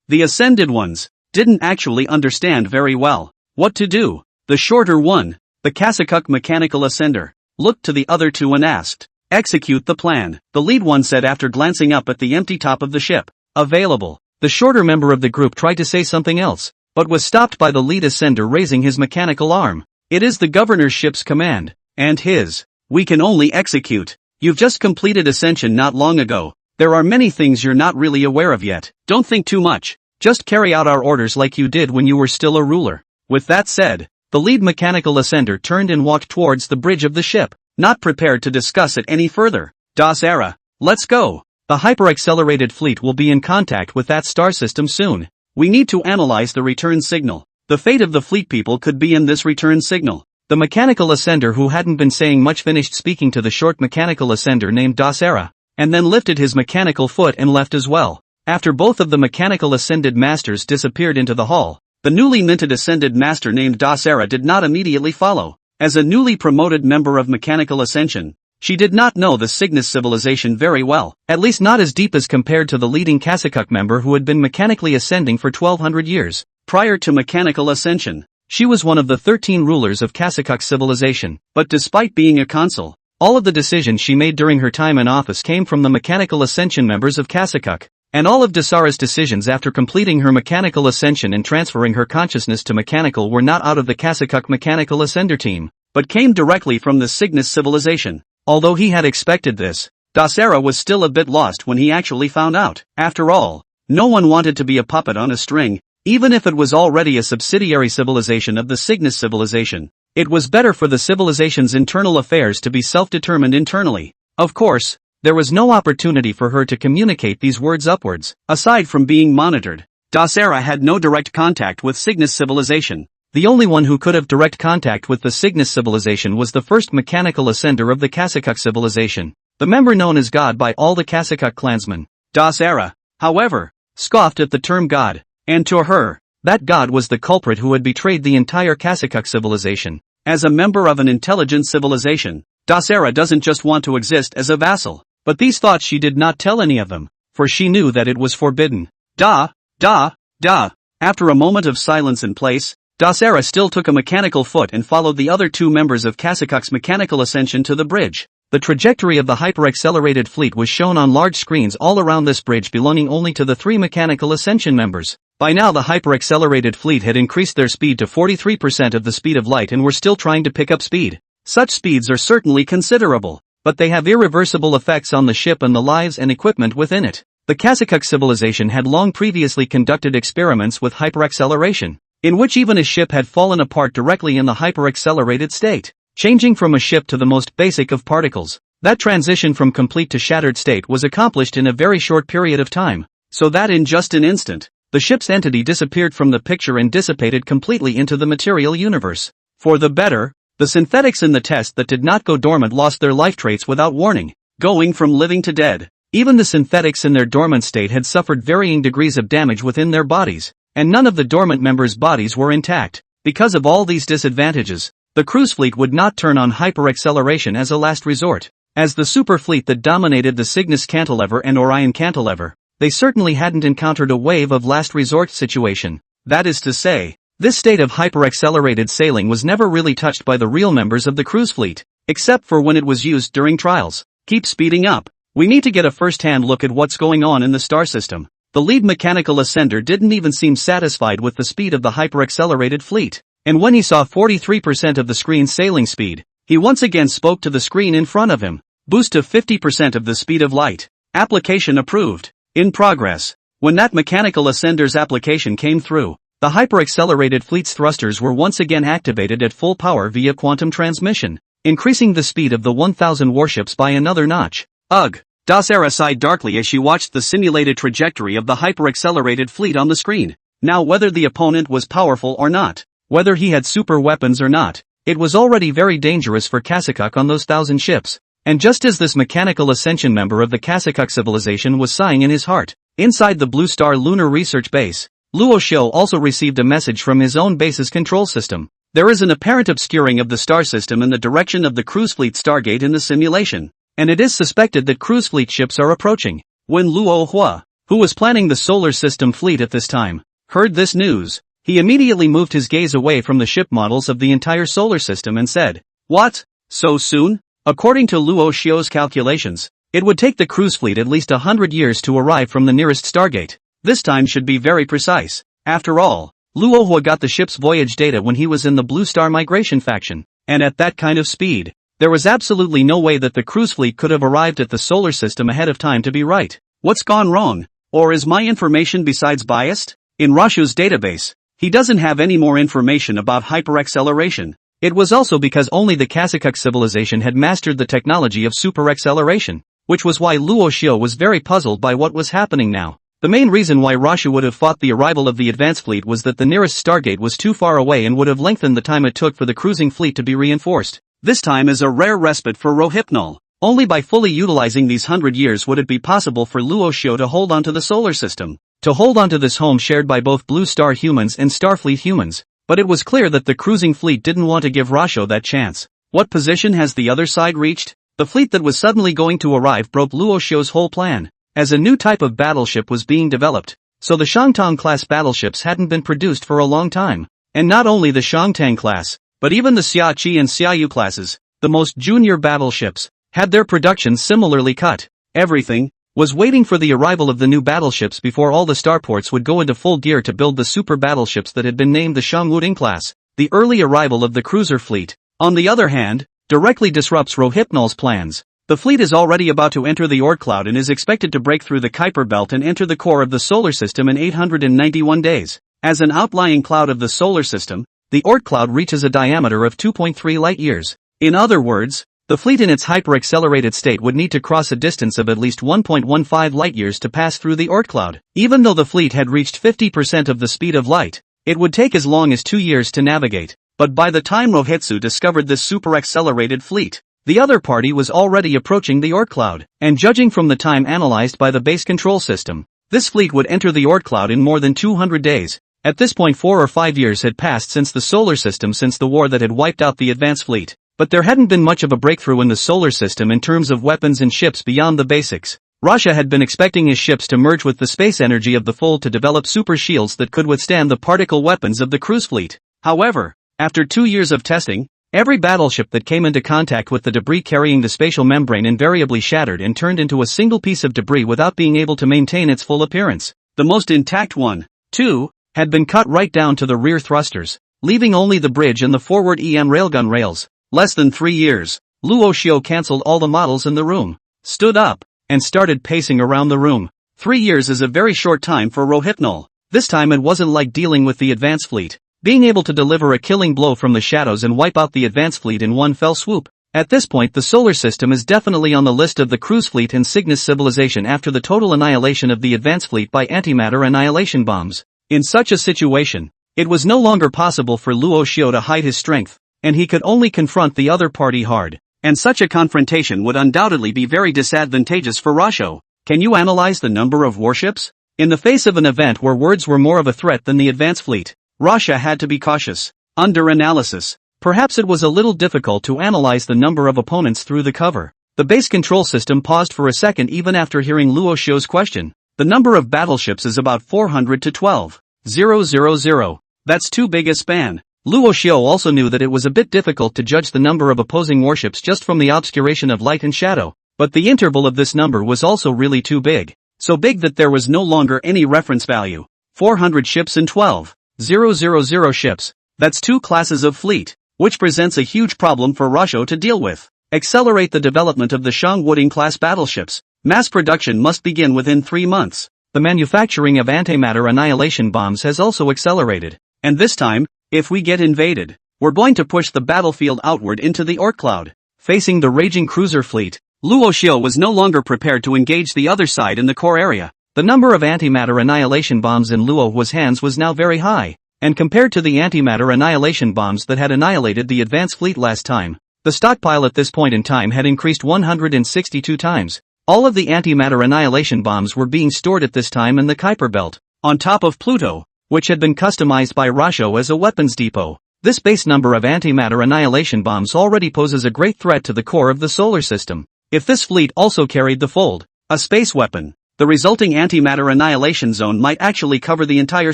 the ascended ones, didn't actually understand very well what to do. The shorter one, the Kasakuk mechanical ascender, looked to the other 2 and asked, "Execute the plan," the lead one said after glancing up at the empty top of the ship. Available. The shorter member of the group tried to say something else, but was stopped by the lead ascender raising his mechanical arm. "It is the governor's ship's command, and his. We can only execute. You've just completed ascension not long ago. There are many things you're not really aware of yet. Don't think too much. Just carry out our orders like you did when you were still a ruler." With that said, the lead mechanical ascender turned and walked towards the bridge of the ship, not prepared to discuss it any further. "Das Era, let's go. The hyper-accelerated fleet will be in contact with that star system soon. We need to analyze the return signal. The fate of the fleet people could be in this return signal." The mechanical ascender who hadn't been saying much finished speaking to the short mechanical ascender named Das Era, and then lifted his mechanical foot and left as well. After both of the mechanical ascended masters disappeared into the hall, the newly minted ascended master named Das Era did not immediately follow. As a newly promoted member of mechanical ascension, she did not know the Cygnus civilization very well, at least not as deep as compared to the leading Kasakuk member who had been mechanically ascending for 1200 years. Prior to mechanical ascension, she was one of the 13 rulers of Kasakuk civilization, but despite being a consul, all of the decisions she made during her time in office came from the mechanical ascension members of Kasakuk, and all of Dasara's decisions after completing her mechanical ascension and transferring her consciousness to mechanical were not out of the Kasakuk mechanical ascender team, but came directly from the Cygnus civilization. Although he had expected this, Das Era was still a bit lost when he actually found out. After all, No one wanted to be a puppet on a string, even if it was already a subsidiary civilization of the Cygnus civilization. It was better for the civilization's internal affairs to be self-determined internally. Of course, there was no opportunity for her to communicate these words upwards. Aside from being monitored, Dasera had no direct contact with Cygnus civilization. The only one who could have direct contact with the Cygnus civilization was the first mechanical ascender of the Kasakuk civilization, the member known as God by all the Kasakuk clansmen. Dasera, however, scoffed at the term God, and to her, that God was the culprit who had betrayed the entire Kasakuk civilization. As a member of an intelligent civilization, Dasera doesn't just want to exist as a vassal, but these thoughts she did not tell any of them, for she knew that it was forbidden. After a moment of silence in place, Dasera still took a mechanical foot and followed the other two members of Kasakuk's mechanical ascension to the bridge. The trajectory of the hyper-accelerated fleet was shown on large screens all around this bridge belonging only to the three mechanical ascension members. By now the hyper-accelerated fleet had increased their speed to 43% of the speed of light and were still trying to pick up speed. Such speeds are certainly considerable, but they have irreversible effects on the ship and the lives and equipment within it. The Kasakuk civilization had long previously conducted experiments with hyper-acceleration, in which even a ship had fallen apart directly in the hyper-accelerated state, changing from a ship to the most basic of particles. That transition from complete to shattered state was accomplished in a very short period of time, so that in just an instant, the ship's entity disappeared from the picture and dissipated completely into the material universe. For the better, the synthetics in the test that did not go dormant lost their life traits without warning, going from living to dead. Even the synthetics in their dormant state had suffered varying degrees of damage within their bodies, and none of the dormant members' bodies were intact. Because of all these disadvantages, the cruise fleet would not turn on hyper-acceleration as a last resort. As the super fleet that dominated the Cygnus Cantilever and Orion Cantilever, they certainly hadn't encountered a wave of last resort situation. That is to say, this state of hyper-accelerated sailing was never really touched by the real members of the cruise fleet, except for when it was used during trials. Keep speeding up. We need to get a first-hand look at what's going on in the star system. The lead mechanical ascender didn't even seem satisfied with the speed of the hyper-accelerated fleet, and when he saw 43% of the screen's sailing speed, he once again spoke to the screen in front of him. Boost to 50% of the speed of light. Application approved. In progress. When that mechanical ascender's application came through, the hyper-accelerated fleet's thrusters were once again activated at full power via quantum transmission, increasing the speed of the 1,000 warships by another notch. Ugh! Dasera sighed darkly as she watched the simulated trajectory of the hyper-accelerated fleet on the screen. Now whether the opponent was powerful or not, whether he had super weapons or not, it was already very dangerous for Kasakuk on those 1,000 ships. And just as this mechanical ascension member of the Kasakuk civilization was sighing in his heart, inside the Blue Star Lunar Research Base, Luo Xiu also received a message from his own base's control system. There is an apparent obscuring of the star system in the direction of the cruise fleet Stargate in the simulation, and it is suspected that cruise fleet ships are approaching. When Luo Hua, who was planning the solar system fleet at this time, heard this news, he immediately moved his gaze away from the ship models of the entire solar system and said, "What? So soon?" According to Luo Xiu's calculations, it would take the cruise fleet at least 100 years to arrive from the nearest Stargate. This time should be very precise. After all, Luo Hua got the ship's voyage data when he was in the Blue Star Migration faction, and at that kind of speed, there was absolutely no way that the cruise fleet could have arrived at the solar system ahead of time to be right. What's gone wrong? Or is my information besides biased? In Rashu's database, he doesn't have any more information about hyperacceleration. It was also because only the Kasakuk civilization had mastered the technology of superacceleration, which was why Luo Xiu was very puzzled by what was happening now. The main reason why Rashu would have fought the arrival of the advance fleet was that the nearest Stargate was too far away and would have lengthened the time it took for the cruising fleet to be reinforced. This time is a rare respite for Rohypnol. Only by fully utilizing these 100 years would it be possible for Luo Xiu to hold onto the solar system, to hold onto this home shared by both Blue Star humans and Starfleet humans. But it was clear that the cruising fleet didn't want to give Rasho that chance. What position has the other side reached? The fleet that was suddenly going to arrive broke Luo Xiu's whole plan, as a new type of battleship was being developed. So the Shangtang-class battleships hadn't been produced for a long time. And not only the Shangtang class, but even the Xiachi and Xiaoyu classes, the most junior battleships, had their production similarly cut. Everything was waiting for the arrival of the new battleships before all the starports would go into full gear to build the super battleships that had been named the Shangwuding class. The early arrival of the cruiser fleet, on the other hand, directly disrupts Rohypnol's plans. The fleet is already about to enter the Oort cloud and is expected to break through the Kuiper belt and enter the core of the solar system in 891 days. As an outlying cloud of the solar system, the Oort cloud reaches a diameter of 2.3 light-years. In other words, the fleet in its hyper-accelerated state would need to cross a distance of at least 1.15 light-years to pass through the Oort cloud. Even though the fleet had reached 50% of the speed of light, it would take as long as 2 years to navigate. But by the time Rohitsu discovered this super-accelerated fleet, the other party was already approaching the Oort cloud, and judging from the time analyzed by the base control system, this fleet would enter the Oort cloud in more than 200 days. At this point 4 or 5 years had passed since the solar system since the war that had wiped out the advanced fleet. But there hadn't been much of a breakthrough in the solar system in terms of weapons and ships beyond the basics. Russia had been expecting his ships to merge with the space energy of the fold to develop super shields that could withstand the particle weapons of the cruise fleet. However, after 2 years of testing, every battleship that came into contact with the debris carrying the spatial membrane invariably shattered and turned into a single piece of debris without being able to maintain its full appearance. The most intact one, too, had been cut right down to the rear thrusters, leaving only the bridge and the forward EM railgun rails. Less than 3 years, Luo Xiu cancelled all the models in the room, stood up, and started pacing around the room. 3 years is a very short time for Rohypnol. This time it wasn't like dealing with the advanced fleet, being able to deliver a killing blow from the shadows and wipe out the advanced fleet in one fell swoop. At this point the solar system is definitely on the list of the cruise fleet and Cygnus civilization after the total annihilation of the advanced fleet by antimatter annihilation bombs. In such a situation, it was no longer possible for Luo Xiu to hide his strength, and he could only confront the other party hard. And such a confrontation would undoubtedly be very disadvantageous for Rasho. Can you analyze the number of warships? In the face of an event where words were more of a threat than the advanced fleet, Russia had to be cautious. Under analysis, perhaps it was a little difficult to analyze the number of opponents through the cover. The base control system paused for a second even after hearing Luo Xiu's question. The number of battleships is about 400 to 12,000. That's too big a span. Luo Xiu also knew that it was a bit difficult to judge the number of opposing warships just from the obscuration of light and shadow, but the interval of this number was also really too big. So big that there was no longer any reference value. 400 ships and 12,000 ships. That's 2 classes of fleet, which presents a huge problem for Rasho to deal with. Accelerate the development of the Shangwuding-class battleships. Mass production must begin within 3 months. The manufacturing of antimatter annihilation bombs has also accelerated. And this time, if we get invaded, we're going to push the battlefield outward into the Oort cloud. Facing the raging cruiser fleet, Luo Xiu was no longer prepared to engage the other side in the core area. The number of antimatter annihilation bombs in Luo Hua's hands was now very high, and compared to the antimatter annihilation bombs that had annihilated the advanced fleet last time, the stockpile at this point in time had increased 162 times. All of the antimatter annihilation bombs were being stored at this time in the Kuiper belt, on top of Pluto, which had been customized by Rasho as a weapons depot. This base number of antimatter annihilation bombs already poses a great threat to the core of the solar system. If this fleet also carried the Fold, a space weapon, the resulting antimatter annihilation zone might actually cover the entire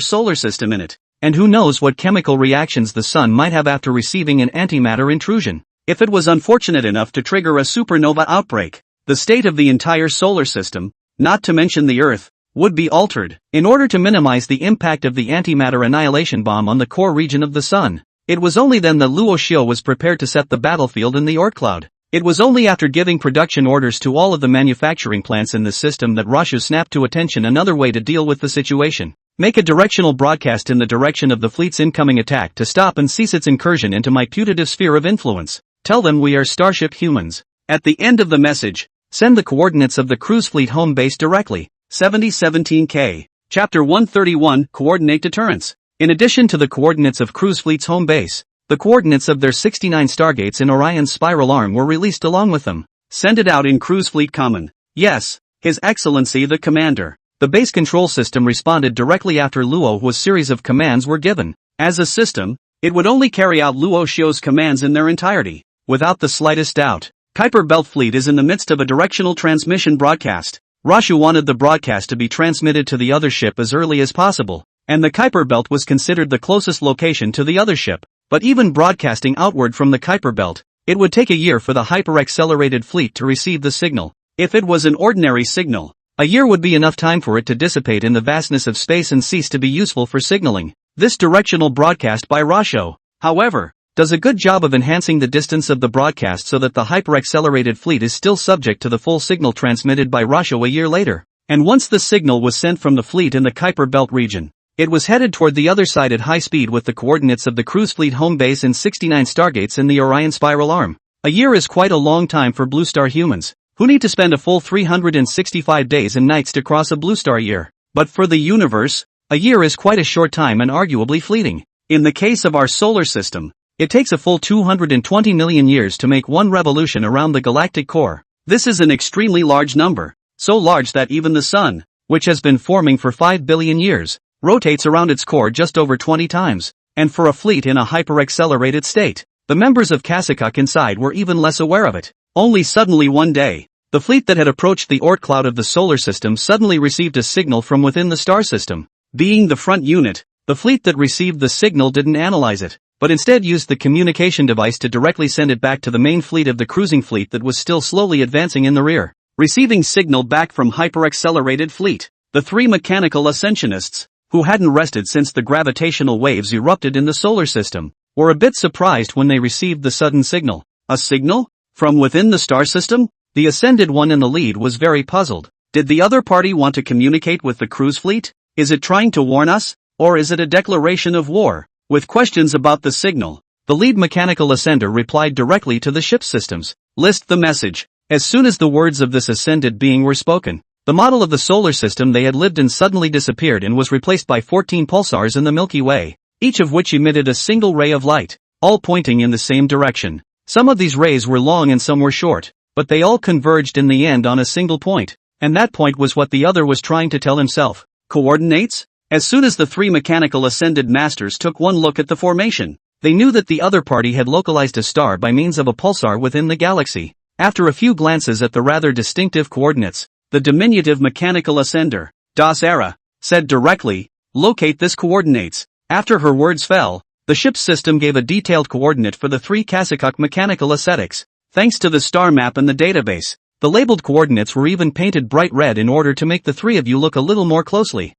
solar system in it. And who knows what chemical reactions the sun might have after receiving an antimatter intrusion. If it was unfortunate enough to trigger a supernova outbreak, the state of the entire solar system, not to mention the Earth, would be altered. In order to minimize the impact of the antimatter annihilation bomb on the core region of the Sun, it was only then that Luo Xiu was prepared to set the battlefield in the Oort cloud. It was only after giving production orders to all of the manufacturing plants in the system that Rashu snapped to attention another way to deal with the situation. Make a directional broadcast in the direction of the fleet's incoming attack to stop and cease its incursion into my putative sphere of influence. Tell them we are Starship humans. At the end of the message, send the coordinates of the cruise fleet home base directly. 7017K. Chapter 131, Coordinate Deterrence. In addition to the coordinates of cruise fleet's home base, the coordinates of their 69 stargates in Orion's spiral arm were released along with them. Send it out in cruise fleet common. Yes, His Excellency the Commander. The base control system responded directly after Luo Hua's series of commands were given. As a system, it would only carry out Luo Xiu's commands in their entirety, without the slightest doubt. Kuiper Belt Fleet is in the midst of a directional transmission broadcast. Rashu wanted the broadcast to be transmitted to the other ship as early as possible, and the Kuiper Belt was considered the closest location to the other ship. But even broadcasting outward from the Kuiper Belt, it would take a year for the hyper-accelerated fleet to receive the signal. If it was an ordinary signal, a year would be enough time for it to dissipate in the vastness of space and cease to be useful for signaling. This directional broadcast by Rasho, however, does a good job of enhancing the distance of the broadcast so that the hyper-accelerated fleet is still subject to the full signal transmitted by Russia a year later. And once the signal was sent from the fleet in the Kuiper Belt region, it was headed toward the other side at high speed with the coordinates of the cruise fleet home base and 69 stargates in the Orion spiral arm. A year is quite a long time for Blue Star humans, who need to spend a full 365 days and nights to cross a Blue Star year. But for the universe, a year is quite a short time and arguably fleeting. In the case of our solar system, it takes a full 220 million years to make one revolution around the galactic core. This is an extremely large number, so large that even the Sun, which has been forming for 5 billion years, rotates around its core just over 20 times, and for a fleet in a hyper-accelerated state, the members of Kasakuk inside were even less aware of it. Only suddenly one day, the fleet that had approached the Oort cloud of the solar system suddenly received a signal from within the star system. Being the front unit, the fleet that received the signal didn't analyze it, but instead used the communication device to directly send it back to the main fleet of the cruising fleet that was still slowly advancing in the rear. Receiving signal back from hyper-accelerated fleet, the three mechanical ascensionists, who hadn't rested since the gravitational waves erupted in the solar system, were a bit surprised when they received the sudden signal. A signal? From within the star system? The ascended one in the lead was very puzzled. Did the other party want to communicate with the cruise fleet? Is it trying to warn us? Or is it a declaration of war? With questions about the signal, the lead mechanical ascender replied directly to the ship's systems. List the message. As soon as the words of this ascended being were spoken, the model of the solar system they had lived in suddenly disappeared and was replaced by 14 pulsars in the Milky Way, each of which emitted a single ray of light, all pointing in the same direction. Some of these rays were long and some were short, but they all converged in the end on a single point, and that point was what the other was trying to tell himself. Coordinates? As soon as the three mechanical ascended masters took one look at the formation, they knew that the other party had localized a star by means of a pulsar within the galaxy. After a few glances at the rather distinctive coordinates, the diminutive mechanical ascender, Das Era, said directly, "Locate this coordinates." After her words fell, the ship's system gave a detailed coordinate for the three Kasakuk mechanical ascetics. Thanks to the star map and the database, the labeled coordinates were even painted bright red in order to make the three of you look a little more closely.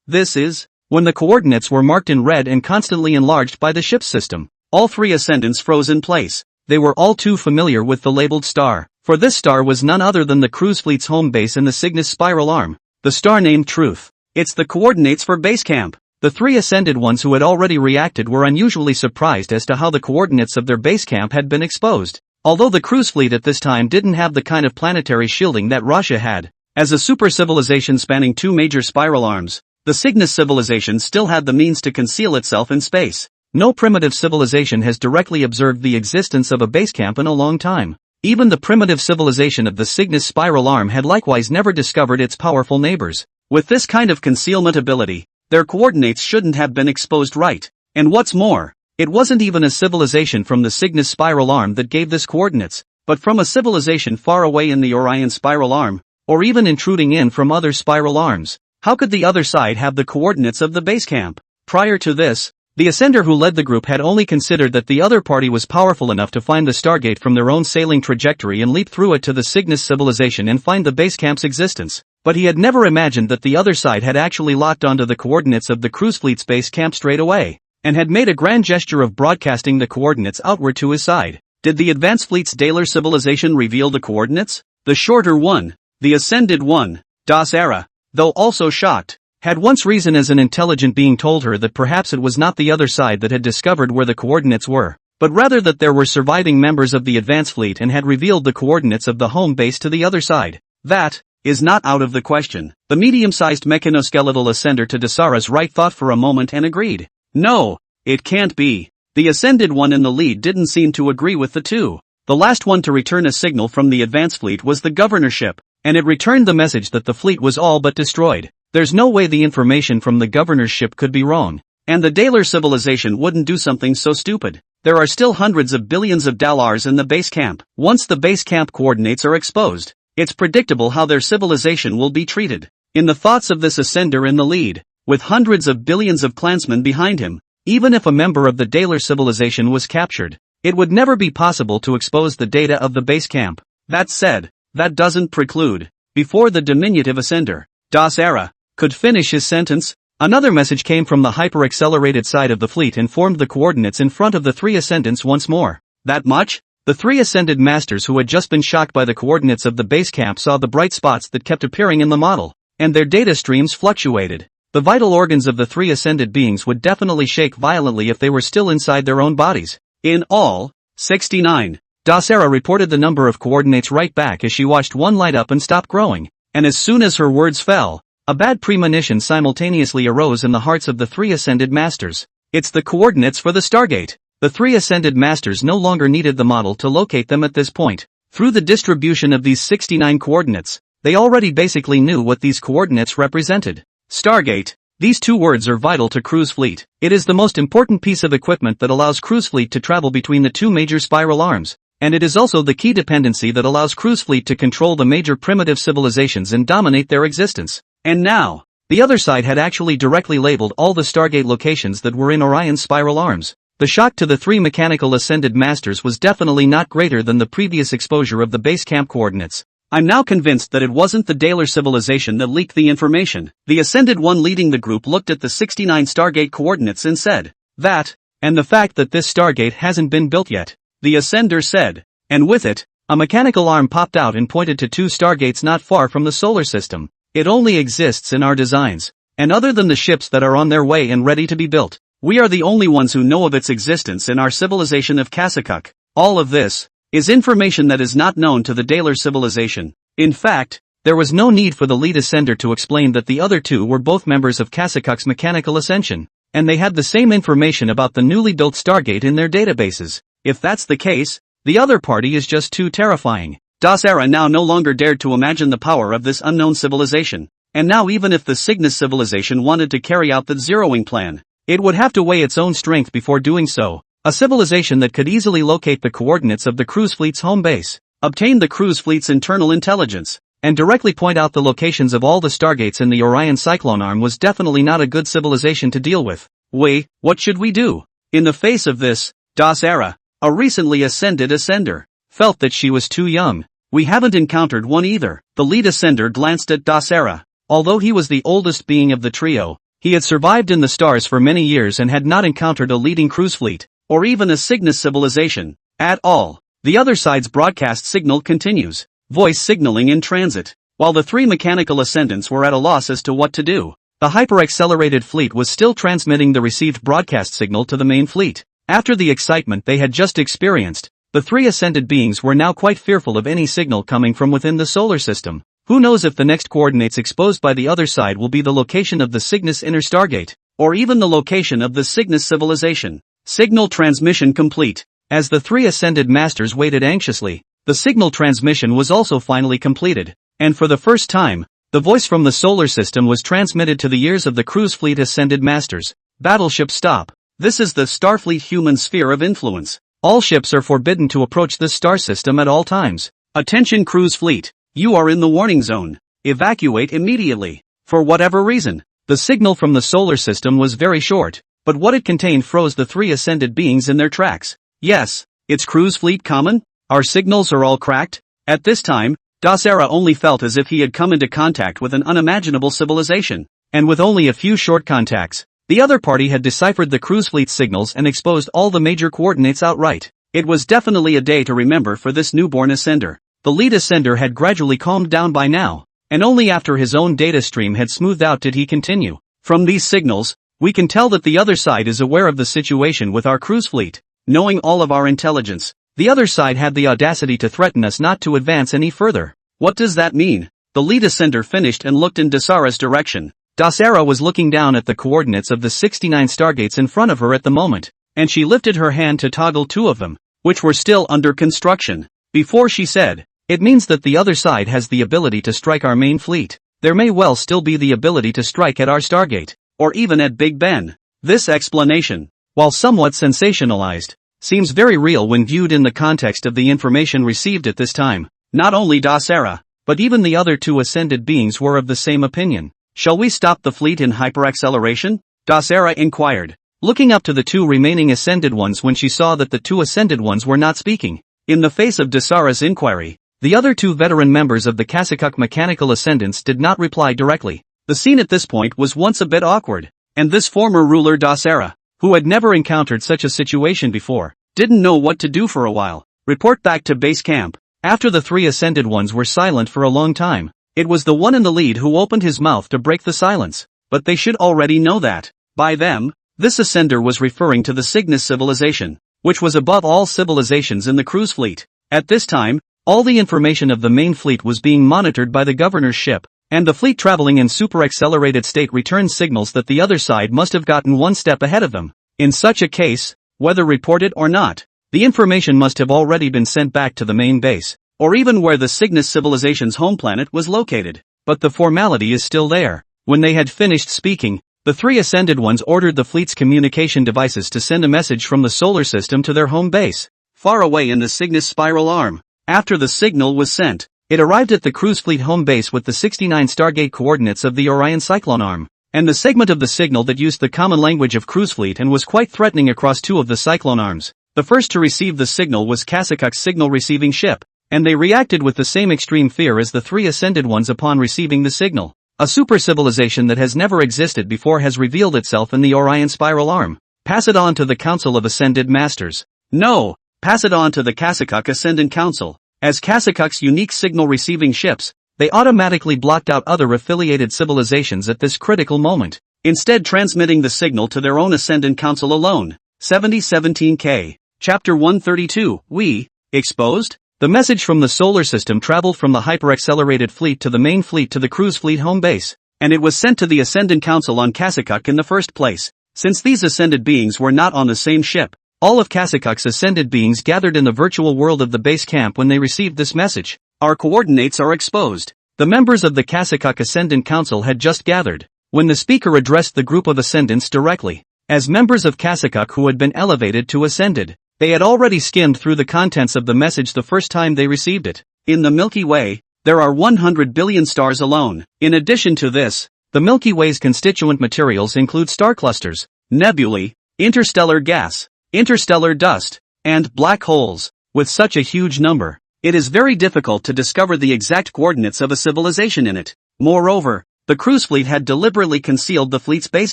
This is, when the coordinates were marked in red and constantly enlarged by the ship's system, all three ascendants froze in place. They were all too familiar with the labeled star, for this star was none other than the cruise fleet's home base in the Cygnus spiral arm. The star named Truth. It's the coordinates for base camp. The three ascended ones who had already reacted were unusually surprised as to how the coordinates of their base camp had been exposed. Although the cruise fleet at this time didn't have the kind of planetary shielding that Russia had, as a super civilization spanning two major spiral arms, the Cygnus civilization still had the means to conceal itself in space. No primitive civilization has directly observed the existence of a base camp in a long time. Even the primitive civilization of the Cygnus spiral arm had likewise never discovered its powerful neighbors. With this kind of concealment ability, their coordinates shouldn't have been exposed right. And what's more, it wasn't even a civilization from the Cygnus spiral arm that gave this coordinates, but from a civilization far away in the Orion spiral arm, or even intruding in from other spiral arms. How could the other side have the coordinates of the base camp? Prior to this, the ascender who led the group had only considered that the other party was powerful enough to find the Stargate from their own sailing trajectory and leap through it to the Cygnus civilization and find the base camp's existence. But he had never imagined that the other side had actually locked onto the coordinates of the cruise fleet's base camp straight away, and had made a grand gesture of broadcasting the coordinates outward to his side. Did the advanced fleet's Daler civilization reveal the coordinates? The shorter one, the ascended one, Das Era, though also shocked, had once reason as an intelligent being told her that perhaps it was not the other side that had discovered where the coordinates were, but rather that there were surviving members of the advanced fleet and had revealed the coordinates of the home base to the other side. That is not out of the question. The medium-sized mechanoskeletal ascender to Dasara's right thought for a moment and agreed. No, it can't be. The ascended one in the lead didn't seem to agree with the two. The last one to return a signal from the advanced fleet was the governorship, and it returned the message that the fleet was all but destroyed. There's no way the information from the governor's ship could be wrong, and the Daler civilization wouldn't do something so stupid. There are still hundreds of billions of dollars in the base camp. Once the base camp coordinates are exposed, it's predictable how their civilization will be treated. In the thoughts of this ascender in the lead, with hundreds of billions of clansmen behind him, even if a member of the Daler civilization was captured, it would never be possible to expose the data of the base camp. That said, that doesn't preclude, before the diminutive ascender, Das Era, could finish his sentence, Another message came from the hyper-accelerated side of the fleet, informed the coordinates in front of the three ascendants once more. That much? The three ascended masters who had just been shocked by the coordinates of the base camp saw the bright spots that kept appearing in the model, and their data streams fluctuated. The vital organs of the three ascended beings would definitely shake violently if they were still inside their own bodies. In all, 69. Dasera reported the number of coordinates right back as she watched one light up and stop growing, and as soon as her words fell, a bad premonition simultaneously arose in the hearts of the three ascended masters. It's the coordinates for the Stargate. The three ascended masters no longer needed the model to locate them at this point. Through the distribution of these 69 coordinates, they already basically knew what these coordinates represented. Stargate. These two words are vital to cruise fleet. It is the most important piece of equipment that allows cruise fleet to travel between the two major spiral arms, and it is also the key dependency that allows cruise fleet to control the major primitive civilizations and dominate their existence. And now, the other side had actually directly labeled all the Stargate locations that were in Orion's spiral arms. The shock to the three mechanical ascended masters was definitely not greater than the previous exposure of the base camp coordinates. I'm now convinced that it wasn't the Daler civilization that leaked the information. The ascended one leading the group looked at the 69 Stargate coordinates and said, that, and the fact that this Stargate hasn't been built yet. The ascender said, and with it, a mechanical arm popped out and pointed to two Stargates not far from the solar system. It only exists in our designs, and other than the ships that are on their way and ready to be built, we are the only ones who know of its existence in our civilization of Kasakuk. All of this is information that is not known to the Daler civilization. In fact, there was no need for the lead ascender to explain that the other two were both members of Kasakuk's mechanical ascension, and they had the same information about the newly built Stargate in their databases. If that's the case, the other party is just too terrifying. Dasera now no longer dared to imagine the power of this unknown civilization, and now even if the Cygnus civilization wanted to carry out the zeroing plan, it would have to weigh its own strength before doing so. A civilization that could easily locate the coordinates of the cruise fleet's home base, obtain the cruise fleet's internal intelligence, and directly point out the locations of all the Stargates in the Orion Cyclone Arm was definitely not a good civilization to deal with. What should we do? In the face of this, Dasera, a recently ascended ascender, felt that she was too young. We haven't encountered one either. The lead ascender glanced at Dasera. Although he was the oldest being of the trio, he had survived in the stars for many years and had not encountered a leading cruise fleet, or even a Cygnus civilization, at all. The other side's broadcast signal continues. Voice signaling in transit. While the three mechanical ascendants were at a loss as to what to do, the hyper-accelerated fleet was still transmitting the received broadcast signal to the main fleet. After the excitement they had just experienced, the three ascended beings were now quite fearful of any signal coming from within the solar system. Who knows if the next coordinates exposed by the other side will be the location of the Cygnus inner Stargate, or even the location of the Cygnus civilization. Signal transmission complete. As the three ascended masters waited anxiously, the signal transmission was also finally completed, and for the first time, the voice from the solar system was transmitted to the ears of the cruise fleet ascended masters. Battleship stop. This is the Starfleet human sphere of influence. All ships are forbidden to approach this star system at all times. Attention cruise fleet. You are in the warning zone. Evacuate immediately. For whatever reason, the signal from the solar system was very short, but what it contained froze the three ascended beings in their tracks. Yes, it's cruise fleet common? Our signals are all cracked? At this time, Dasera only felt as if he had come into contact with an unimaginable civilization, and with only a few short contacts, the other party had deciphered the cruise fleet's signals and exposed all the major coordinates outright. It was definitely a day to remember for this newborn ascender. The lead ascender had gradually calmed down by now, and only after his own data stream had smoothed out did he continue. From these signals, we can tell that the other side is aware of the situation with our cruise fleet. Knowing all of our intelligence, the other side had the audacity to threaten us not to advance any further. What does that mean? The lead ascender finished and looked in Dasera's direction. Dasera was looking down at the coordinates of the 69 Stargates in front of her at the moment, and she lifted her hand to toggle two of them, which were still under construction. Before she said, it means that the other side has the ability to strike our main fleet. There may well still be the ability to strike at our Stargate, or even at Big Ben. This explanation, while somewhat sensationalized, seems very real when viewed in the context of the information received at this time. Not only Dasera, but even the other two ascended beings were of the same opinion. Shall we stop the fleet in hyperacceleration? Dasera inquired, looking up to the two remaining ascended ones when she saw that the two ascended ones were not speaking. In the face of Dasera's inquiry, the other two veteran members of the Kasakuk mechanical ascendants did not reply directly. The scene at this point was once a bit awkward, and this former ruler Dasera, who had never encountered such a situation before, didn't know what to do for a while. Report back to base camp. After the three ascended ones were silent for a long time, it was the one in the lead who opened his mouth to break the silence. But they should already know that. By them, this ascender was referring to the Cygnus civilization, which was above all civilizations in the cruise fleet. At this time, all the information of the main fleet was being monitored by the governor's ship, and the fleet traveling in super-accelerated state returned signals that the other side must have gotten one step ahead of them. In such a case, whether reported or not, the information must have already been sent back to the main base, or even where the Cygnus civilization's home planet was located. But the formality is still there. When they had finished speaking, the three ascended ones ordered the fleet's communication devices to send a message from the solar system to their home base, far away in the Cygnus spiral arm. After the signal was sent, it arrived at the cruise fleet home base with the 69 Stargate coordinates of the Orion Cyclone arm, and the segment of the signal that used the common language of cruise fleet and was quite threatening across two of the Cyclone arms. The first to receive the signal was Kasakuk's signal-receiving ship, and they reacted with the same extreme fear as the three ascended ones upon receiving the signal. A super-civilization that has never existed before has revealed itself in the Orion spiral arm. Pass it on to the Council of Ascended Masters. No, pass it on to the Kasakuk Ascendant Council. As Kasakuk's unique signal-receiving ships, they automatically blocked out other affiliated civilizations at this critical moment, instead transmitting the signal to their own Ascendant Council alone. 7017K. Chapter 132, We, Exposed? The message from the solar system traveled from the hyper-accelerated fleet to the main fleet to the cruise fleet home base, and it was sent to the Ascendant Council on Kasakuk in the first place. Since these ascended beings were not on the same ship, all of Kasakuk's ascended beings gathered in the virtual world of the base camp when they received this message. Our coordinates are exposed. The members of the Kasakuk Ascendant Council had just gathered, when the speaker addressed the group of ascendants directly. As members of Kasakuk who had been elevated to ascended, they had already skimmed through the contents of the message the first time they received it. In the Milky Way, there are 100 billion stars alone. In addition to this, the Milky Way's constituent materials include star clusters, nebulae, interstellar gas, interstellar dust, and black holes. With such a huge number, it is very difficult to discover the exact coordinates of a civilization in it. Moreover, the cruise fleet had deliberately concealed the fleet's base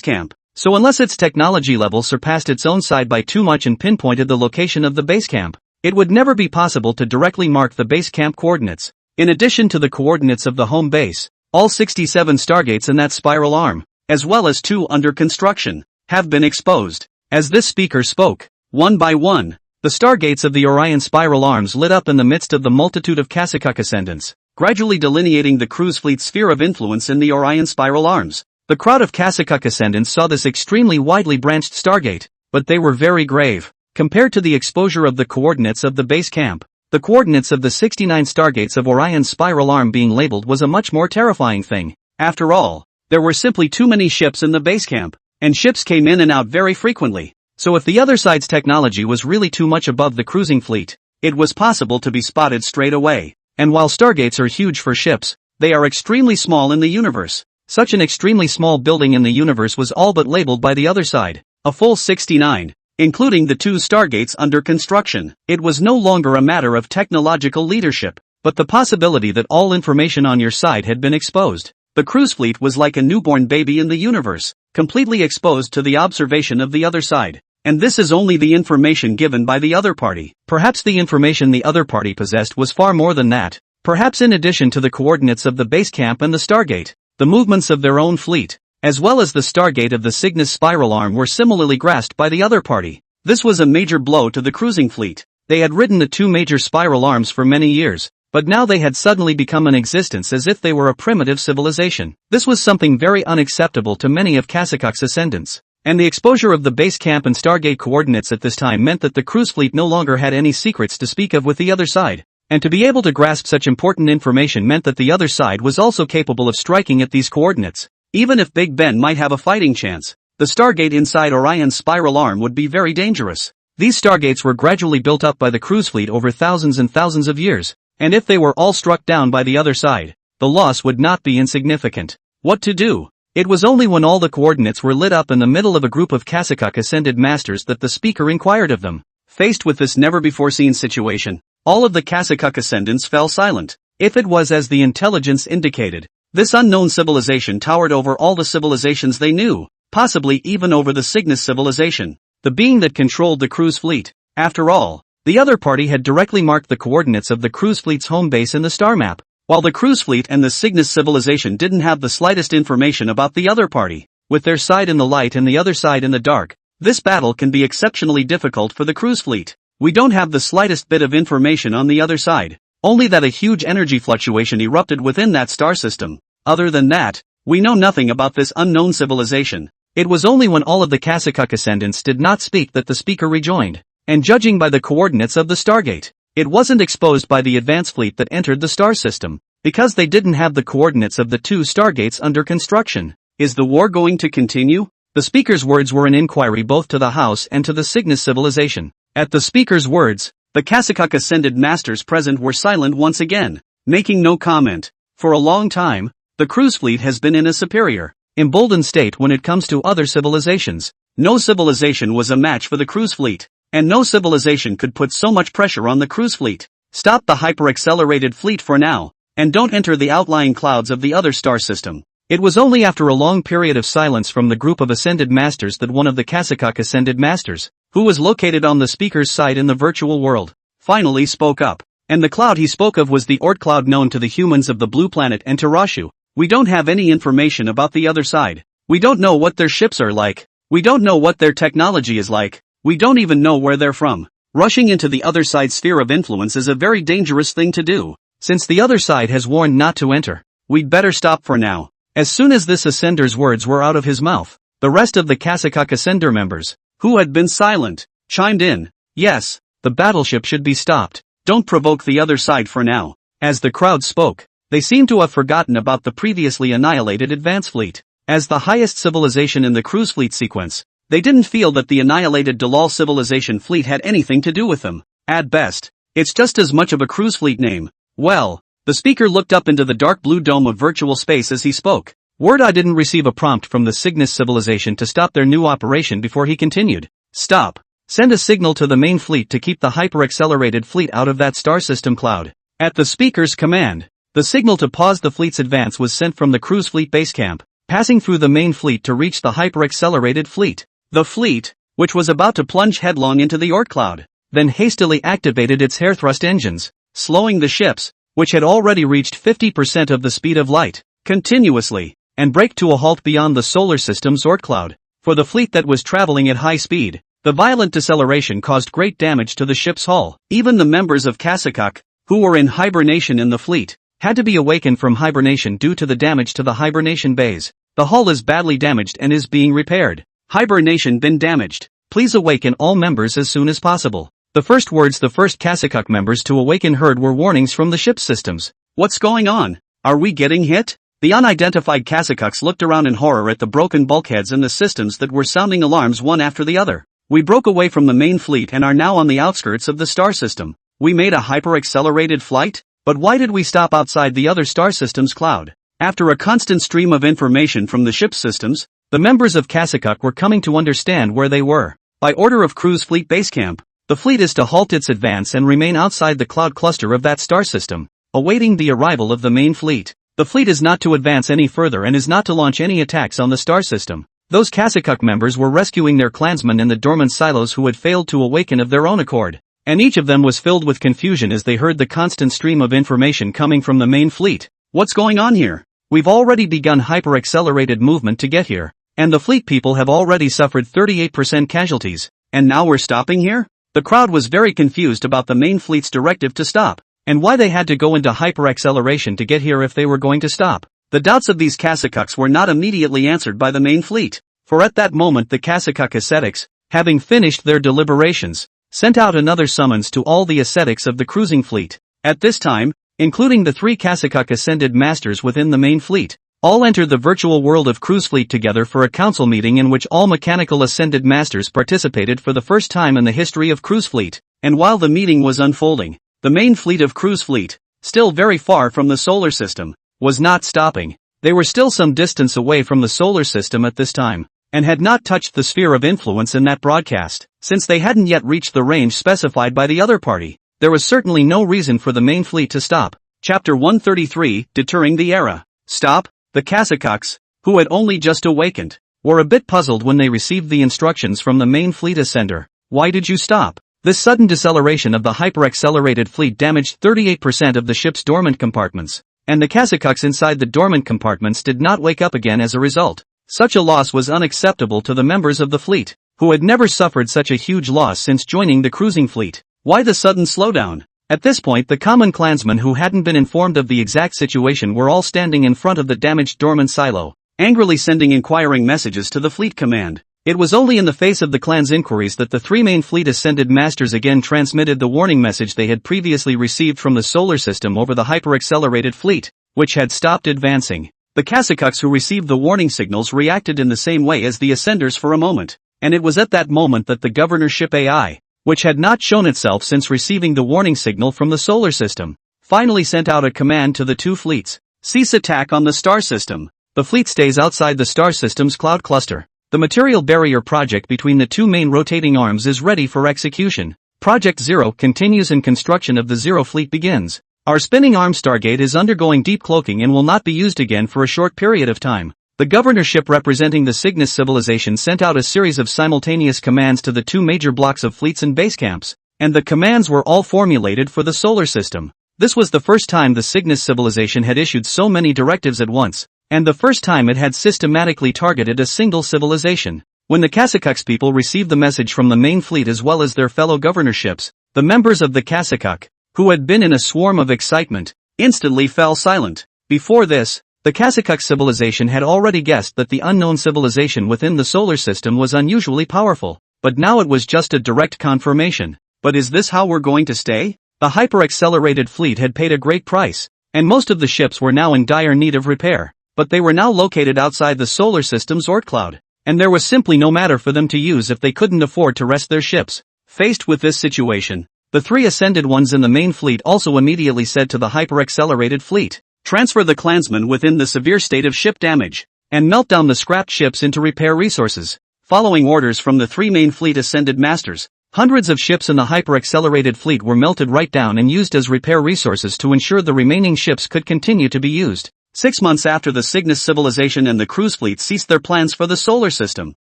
camp, so unless its technology level surpassed its own side by too much and pinpointed the location of the base camp, it would never be possible to directly mark the base camp coordinates. In addition to the coordinates of the home base, all 67 stargates in that spiral arm, as well as 2 under construction, have been exposed. As this speaker spoke, one by one, the stargates of the Orion spiral arms lit up in the midst of the multitude of Kasakuk ascendants, gradually delineating the cruise fleet's sphere of influence in the Orion spiral arms. The crowd of Kasakuk ascendants saw this extremely widely branched stargate, but they were very grave. Compared to the exposure of the coordinates of the base camp, the coordinates of the 69 stargates of Orion's spiral arm being labeled was a much more terrifying thing. After all, there were simply too many ships in the base camp, and ships came in and out very frequently. So if the other side's technology was really too much above the cruising fleet, it was possible to be spotted straight away. And while stargates are huge for ships, they are extremely small in the universe. Such an extremely small building in the universe was all but labeled by the other side. A full 69, including the 2 stargates under construction. It was no longer a matter of technological leadership, but the possibility that all information on your side had been exposed. The cruise fleet was like a newborn baby in the universe, completely exposed to the observation of the other side. And this is only the information given by the other party. Perhaps the information the other party possessed was far more than that. Perhaps in addition to the coordinates of the base camp and the stargate, the movements of their own fleet, as well as the stargate of the Cygnus spiral arm were similarly grasped by the other party. This was a major blow to the cruising fleet. They had ridden the 2 major spiral arms for many years, but now they had suddenly become in existence as if they were a primitive civilization. This was something very unacceptable to many of Kasakuk's ascendants. And the exposure of the base camp and stargate coordinates at this time meant that the cruise fleet no longer had any secrets to speak of with the other side. And to be able to grasp such important information meant that the other side was also capable of striking at these coordinates. Even if Big Ben might have a fighting chance, the stargate inside Orion's spiral arm would be very dangerous. These stargates were gradually built up by the cruise fleet over thousands and thousands of years, and if they were all struck down by the other side, the loss would not be insignificant. What to do? It was only when all the coordinates were lit up in the middle of a group of Kasakuk ascended masters that the speaker inquired of them. Faced with this never-before-seen situation, all of the Kasakuk ascendants fell silent. If it was as the intelligence indicated, This unknown civilization towered over all the civilizations they knew, possibly even over the Cygnus civilization, the being that controlled the cruise fleet. After all, the other party had directly marked the coordinates of the cruise fleet's home base in the star map, while the cruise fleet and the Cygnus civilization didn't have the slightest information about the other party. With their side in the light and the other side in the dark, this battle can be exceptionally difficult for the cruise fleet. We don't have the slightest bit of information on the other side, only that a huge energy fluctuation erupted within that star system. Other than that, we know nothing about this unknown civilization. It was only when all of the Kasakuk ascendants did not speak that the speaker rejoined. And judging by the coordinates of the Stargate, it wasn't exposed by the advance fleet that entered the star system, because they didn't have the coordinates of the two Stargates under construction. Is the war going to continue? The speaker's words were an inquiry both to the House and to the Cygnus civilization. At the speaker's words, the Kasakuk ascended masters present were silent once again, making no comment. For a long time, the cruise fleet has been in a superior, emboldened state when it comes to other civilizations. No civilization was a match for the cruise fleet. And no civilization could put so much pressure on the cruise fleet. Stop the hyper-accelerated fleet for now, and don't enter the outlying clouds of the other star system. It was only after a long period of silence from the group of ascended masters that one of the Kasakuk ascended masters, who was located on the speaker's side in the virtual world, finally spoke up. And the cloud he spoke of was the Oort cloud known to the humans of the Blue Planet and Terashu. We don't have any information about the other side. We don't know what their ships are like. We don't know what their technology is like. We don't even know where they're from. Rushing into the other side's sphere of influence is a very dangerous thing to do. Since the other side has warned not to enter, we'd better stop for now. As soon as this ascender's words were out of his mouth, the rest of the Kasakuk ascender members, who had been silent, chimed in. Yes, the battleship should be stopped. Don't provoke the other side for now. As the crowd spoke, they seemed to have forgotten about the previously annihilated advance fleet. As the highest civilization in the cruise fleet sequence, they didn't feel that the annihilated Dalal civilization fleet had anything to do with them. At best, it's just as much of a cruise fleet name. Well, the speaker looked up into the dark blue dome of virtual space as he spoke. I didn't receive a prompt from the Cygnus civilization to stop their new operation before he continued. Stop. Send a signal to the main fleet to keep the hyper-accelerated fleet out of that star system cloud. At the speaker's command, the signal to pause the fleet's advance was sent from the cruise fleet base camp, passing through the main fleet to reach the hyper-accelerated fleet. The fleet, which was about to plunge headlong into the Oort cloud, then hastily activated its hair thrust engines, slowing the ships, which had already reached 50% of the speed of light, continuously, and braked to a halt beyond the solar system's Oort cloud. For the fleet that was traveling at high speed, the violent deceleration caused great damage to the ship's hull. Even the members of Kasakuk, who were in hibernation in the fleet, had to be awakened from hibernation due to the damage to the hibernation bays. The hull is badly damaged and is being repaired. Hibernation been damaged. Please awaken all members as soon as possible. The first words the first Kasakuk members to awaken heard were warnings from the ship's systems. What's going on? Are we getting hit? The unidentified Kasakuks looked around in horror at the broken bulkheads and the systems that were sounding alarms one after the other. We broke away from the main fleet and are now on the outskirts of the star system. We made a hyper-accelerated flight? But why did we stop outside the other star system's cloud? After a constant stream of information from the ship's systems, the members of Kasakuk were coming to understand where they were. By order of Cruise Fleet Base Camp, the fleet is to halt its advance and remain outside the cloud cluster of that star system, awaiting the arrival of the main fleet. The fleet is not to advance any further and is not to launch any attacks on the star system. Those Kasakuk members were rescuing their clansmen in the dormant silos who had failed to awaken of their own accord, and each of them was filled with confusion as they heard the constant stream of information coming from the main fleet. What's going on here? We've already begun hyper-accelerated movement to get here. And the fleet people have already suffered 38% casualties, and now we're stopping here? The crowd was very confused about the main fleet's directive to stop, and why they had to go into hyper-acceleration to get here if they were going to stop. The doubts of these Kasakuks were not immediately answered by the main fleet, for at that moment the Kasakuk ascetics, having finished their deliberations, sent out another summons to all the ascetics of the cruising fleet. At this time, including the 3 Kasakuk ascended masters within the main fleet, all entered the virtual world of Cruise Fleet together for a council meeting in which all mechanical ascended masters participated for the first time in the history of Cruise Fleet. And while the meeting was unfolding, the main fleet of Cruise Fleet, still very far from the solar system, was not stopping. They were still some distance away from the solar system at this time, and had not touched the sphere of influence in that broadcast. Since they hadn't yet reached the range specified by the other party, there was certainly no reason for the main fleet to stop. Chapter 133, Deterring the Era. Stop. The Kazakhs, who had only just awakened, were a bit puzzled when they received the instructions from the main fleet ascender. Why did you stop? This sudden deceleration of the hyper-accelerated fleet damaged 38% of the ship's dormant compartments, and the Kazakhs inside the dormant compartments did not wake up again as a result. Such a loss was unacceptable to the members of the fleet, who had never suffered such a huge loss since joining the cruising fleet. Why the sudden slowdown? At this point, the common clansmen who hadn't been informed of the exact situation were all standing in front of the damaged dormant silo, angrily sending inquiring messages to the fleet command. It was only in the face of the clan's inquiries that the three main fleet ascended masters again transmitted the warning message they had previously received from the solar system over the hyper-accelerated fleet, which had stopped advancing. The Kazakhs who received the warning signals reacted in the same way as the ascenders for a moment, and it was at that moment that the governorship AI, which had not shown itself since receiving the warning signal from the solar system, finally sent out a command to the two fleets: cease attack on the star system. The fleet stays outside the star system's cloud cluster. The material barrier project between the two main rotating arms is ready for execution. Project Zero continues and construction of the Zero fleet begins. Our spinning arm Stargate is undergoing deep cloaking and will not be used again for a short period of time. The governorship representing the Cygnus civilization sent out a series of simultaneous commands to the two major blocks of fleets and base camps, and the commands were all formulated for the solar system. This was the first time the Cygnus civilization had issued so many directives at once, and the first time it had systematically targeted a single civilization. When the Kazakhs people received the message from the main fleet as well as their fellow governorships, the members of the Kazakh, who had been in a swarm of excitement, instantly fell silent. Before this, the Kazakh civilization had already guessed that the unknown civilization within the solar system was unusually powerful, but now it was just a direct confirmation. But is this how we're going to stay? The hyper-accelerated fleet had paid a great price, and most of the ships were now in dire need of repair, but they were now located outside the solar system's Oort cloud, and there was simply no matter for them to use if they couldn't afford to rest their ships. Faced with this situation, the three ascended ones in the main fleet also immediately said to the hyper-accelerated fleet, transfer the clansmen within the severe state of ship damage, and melt down the scrapped ships into repair resources. Following orders from the three main fleet ascended masters, hundreds of ships in the hyper-accelerated fleet were melted right down and used as repair resources to ensure the remaining ships could continue to be used. 6 months after the Cygnus civilization and the cruise fleet ceased their plans for the solar system,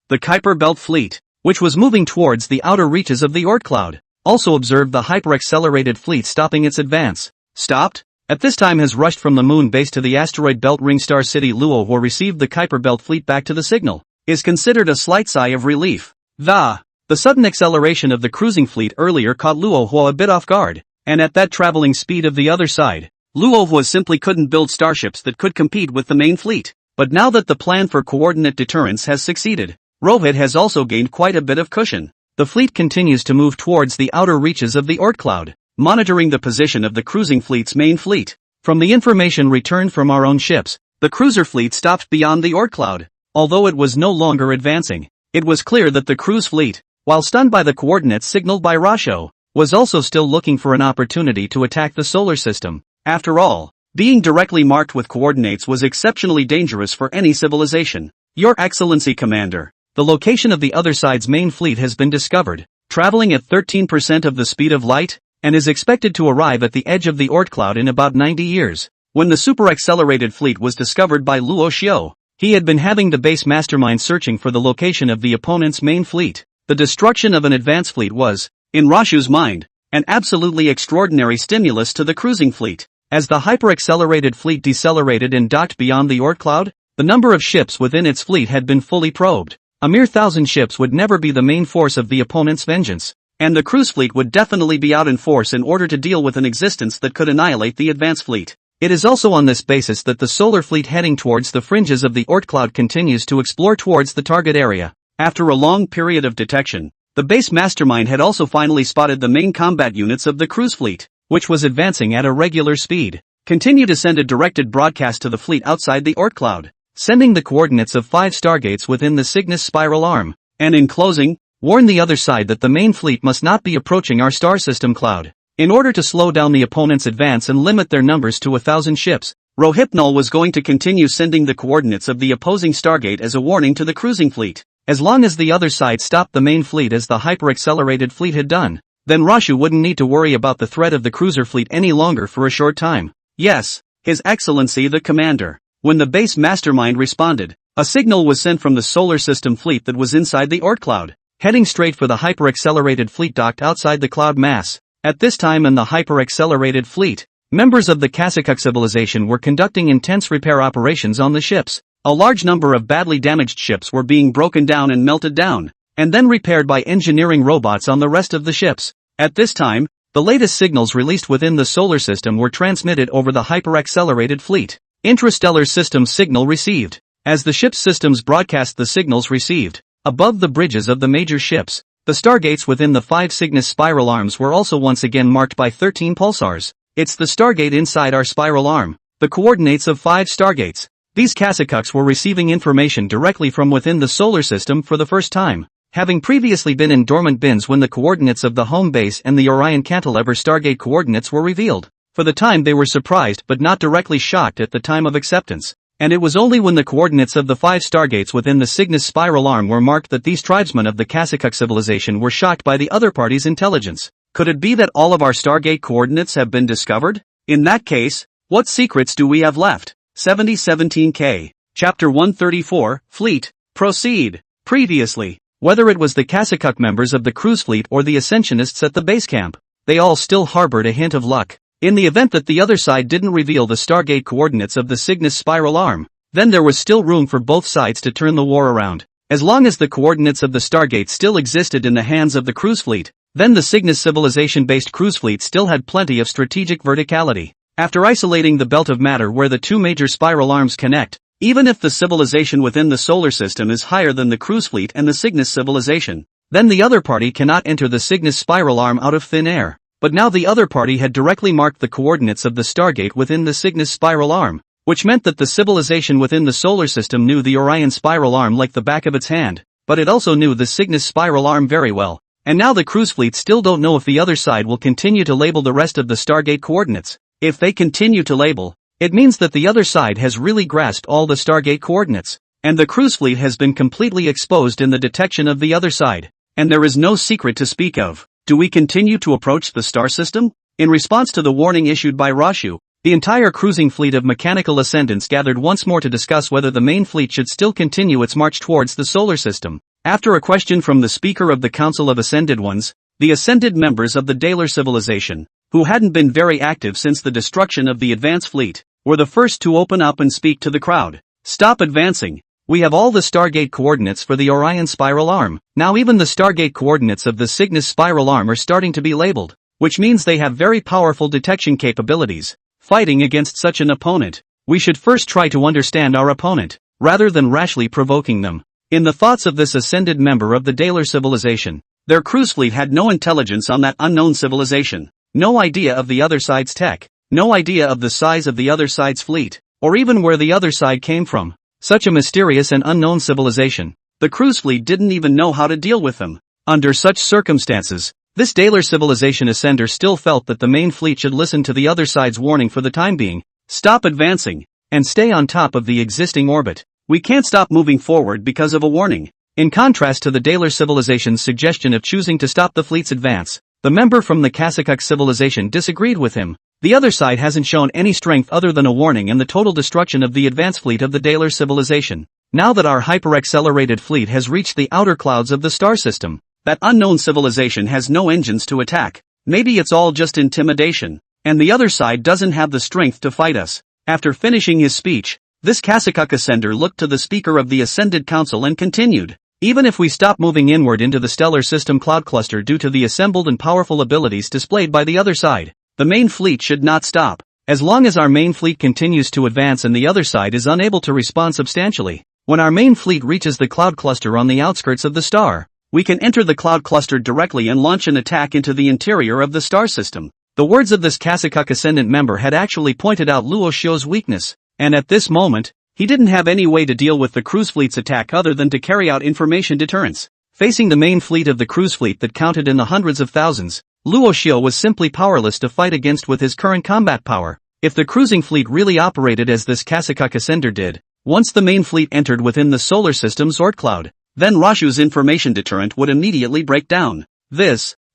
the Kuiper Belt fleet, which was moving towards the outer reaches of the Oort cloud, also observed the hyper-accelerated fleet stopping its advance. Stopped? At this time has rushed from the moon base to the asteroid belt ring star city Luo, who received the Kuiper Belt fleet back to the signal, is considered a slight sigh of relief. The sudden acceleration of the cruising fleet earlier caught Luo a bit off guard, and at that traveling speed of the other side, Luo simply couldn't build starships that could compete with the main fleet. But now that the plan for coordinate deterrence has succeeded, Rohit has also gained quite a bit of cushion. The fleet continues to move towards the outer reaches of the Oort cloud, monitoring the position of the cruising fleet's main fleet. From the information returned from our own ships, the cruiser fleet stopped beyond the Oort cloud. Although it was no longer advancing, it was clear that the cruise fleet, while stunned by the coordinates signaled by Rasho, was also still looking for an opportunity to attack the solar system. After all, being directly marked with coordinates was exceptionally dangerous for any civilization. Your Excellency Commander, the location of the other side's main fleet has been discovered, traveling at 13% of the speed of light, and is expected to arrive at the edge of the Oort cloud in about 90 years. When the super-accelerated fleet was discovered by Luo Xiao, he had been having the base mastermind searching for the location of the opponent's main fleet. The destruction of an advance fleet was, in Rashu's mind, an absolutely extraordinary stimulus to the cruising fleet. As the hyper-accelerated fleet decelerated and docked beyond the Oort cloud, the number of ships within its fleet had been fully probed. A mere 1,000 ships would never be the main force of the opponent's vengeance, and the cruise fleet would definitely be out in force in order to deal with an existence that could annihilate the advance fleet. It is also on this basis that the solar fleet heading towards the fringes of the Oort cloud continues to explore towards the target area. After a long period of detection, the base mastermind had also finally spotted the main combat units of the cruise fleet, which was advancing at a regular speed. Continue to send a directed broadcast to the fleet outside the Oort cloud, sending the coordinates of 5 stargates within the Cygnus spiral arm, and in closing, warn the other side that the main fleet must not be approaching our star system cloud. In order to slow down the opponent's advance and limit their numbers to 1,000 ships, Rohypnol was going to continue sending the coordinates of the opposing stargate as a warning to the cruising fleet. As long as the other side stopped the main fleet as the hyper-accelerated fleet had done, then Rashu wouldn't need to worry about the threat of the cruiser fleet any longer for a short time. Yes, His Excellency the Commander. When the base mastermind responded, a signal was sent from the solar system fleet that was inside the Oort cloud, heading straight for the hyper-accelerated fleet docked outside the cloud mass. At this time in the hyper-accelerated fleet, members of the Kasakuk civilization were conducting intense repair operations on the ships. A large number of badly damaged ships were being broken down and melted down, and then repaired by engineering robots on the rest of the ships. At this time, the latest signals released within the solar system were transmitted over the hyper-accelerated fleet. Intrastellar system signal received. As the ship's systems broadcast the signals received, above the bridges of the major ships, the stargates within the 5 Cygnus spiral arms were also once again marked by 13 pulsars. It's the stargate inside our spiral arm, the coordinates of 5 stargates. These Kasakuks were receiving information directly from within the solar system for the first time, having previously been in dormant bins when the coordinates of the home base and the Orion Cantilever stargate coordinates were revealed. For the time they were surprised but not directly shocked at the time of acceptance, and it was only when the coordinates of the 5 stargates within the Cygnus spiral arm were marked that these tribesmen of the Kasakuk civilization were shocked by the other party's intelligence. Could it be that all of our stargate coordinates have been discovered? In that case, what secrets do we have left? 7017K. Chapter 134, Fleet. Proceed. Previously, whether it was the Kasakuk members of the cruise fleet or the Ascensionists at the base camp, they all still harbored a hint of luck. In the event that the other side didn't reveal the stargate coordinates of the Cygnus spiral arm, then there was still room for both sides to turn the war around. As long as the coordinates of the stargate still existed in the hands of the cruise fleet, then the Cygnus civilization-based cruise fleet still had plenty of strategic verticality. After isolating the belt of matter where the 2 major spiral arms connect, even if the civilization within the solar system is higher than the cruise fleet and the Cygnus civilization, then the other party cannot enter the Cygnus spiral arm out of thin air. But now the other party had directly marked the coordinates of the stargate within the Cygnus spiral arm, which meant that the civilization within the solar system knew the Orion spiral arm like the back of its hand, but it also knew the Cygnus spiral arm very well. And now the cruise fleet still don't know if the other side will continue to label the rest of the stargate coordinates. If they continue to label, it means that the other side has really grasped all the stargate coordinates, and the cruise fleet has been completely exposed in the detection of the other side, and there is no secret to speak of. Do we continue to approach the star system? In response to the warning issued by Rashu, the entire cruising fleet of mechanical ascendants gathered once more to discuss whether the main fleet should still continue its march towards the solar system. After a question from the speaker of the Council of Ascended Ones, the ascended members of the Daler civilization, who hadn't been very active since the destruction of the advance fleet, were the first to open up and speak to the crowd. Stop advancing. We have all the Stargate coordinates for the Orion spiral arm. Now even the Stargate coordinates of the Cygnus spiral arm are starting to be labeled, which means they have very powerful detection capabilities. Fighting against such an opponent, we should first try to understand our opponent, rather than rashly provoking them. In the thoughts of this ascended member of the Daler civilization, their cruise fleet had no intelligence on that unknown civilization. No idea of the other side's tech, no idea of the size of the other side's fleet, or even where the other side came from. Such a mysterious and unknown civilization, the cruise fleet didn't even know how to deal with them. Under such circumstances, this Daler civilization ascender still felt that the main fleet should listen to the other side's warning for the time being. Stop advancing, and stay on top of the existing orbit. We can't stop moving forward because of a warning. In contrast to the Daler civilization's suggestion of choosing to stop the fleet's advance, the member from the Kasakuk civilization disagreed with him. The other side hasn't shown any strength other than a warning and the total destruction of the advance fleet of the Daler civilization. Now that our hyper-accelerated fleet has reached the outer clouds of the star system, that unknown civilization has no engines to attack. Maybe it's all just intimidation, and the other side doesn't have the strength to fight us. After finishing his speech, this Kasakuk ascender looked to the speaker of the Ascended Council and continued. Even if we stop moving inward into the stellar system cloud cluster due to the assembled and powerful abilities displayed by the other side, the main fleet should not stop. As long as our main fleet continues to advance and the other side is unable to respond substantially, when our main fleet reaches the cloud cluster on the outskirts of the star, we can enter the cloud cluster directly and launch an attack into the interior of the star system. The words of this Kasakuk Ascendant member had actually pointed out Luo Xiu's weakness, and at this moment, he didn't have any way to deal with the cruise fleet's attack other than to carry out information deterrence. Facing the main fleet of the cruise fleet that counted in the hundreds of thousands, Luo Xiu was simply powerless to fight against with his current combat power. If the cruising fleet really operated as this Kasakuk ascender did, once the main fleet entered within the solar system's Oort cloud, then Rashu's information deterrent would immediately break down.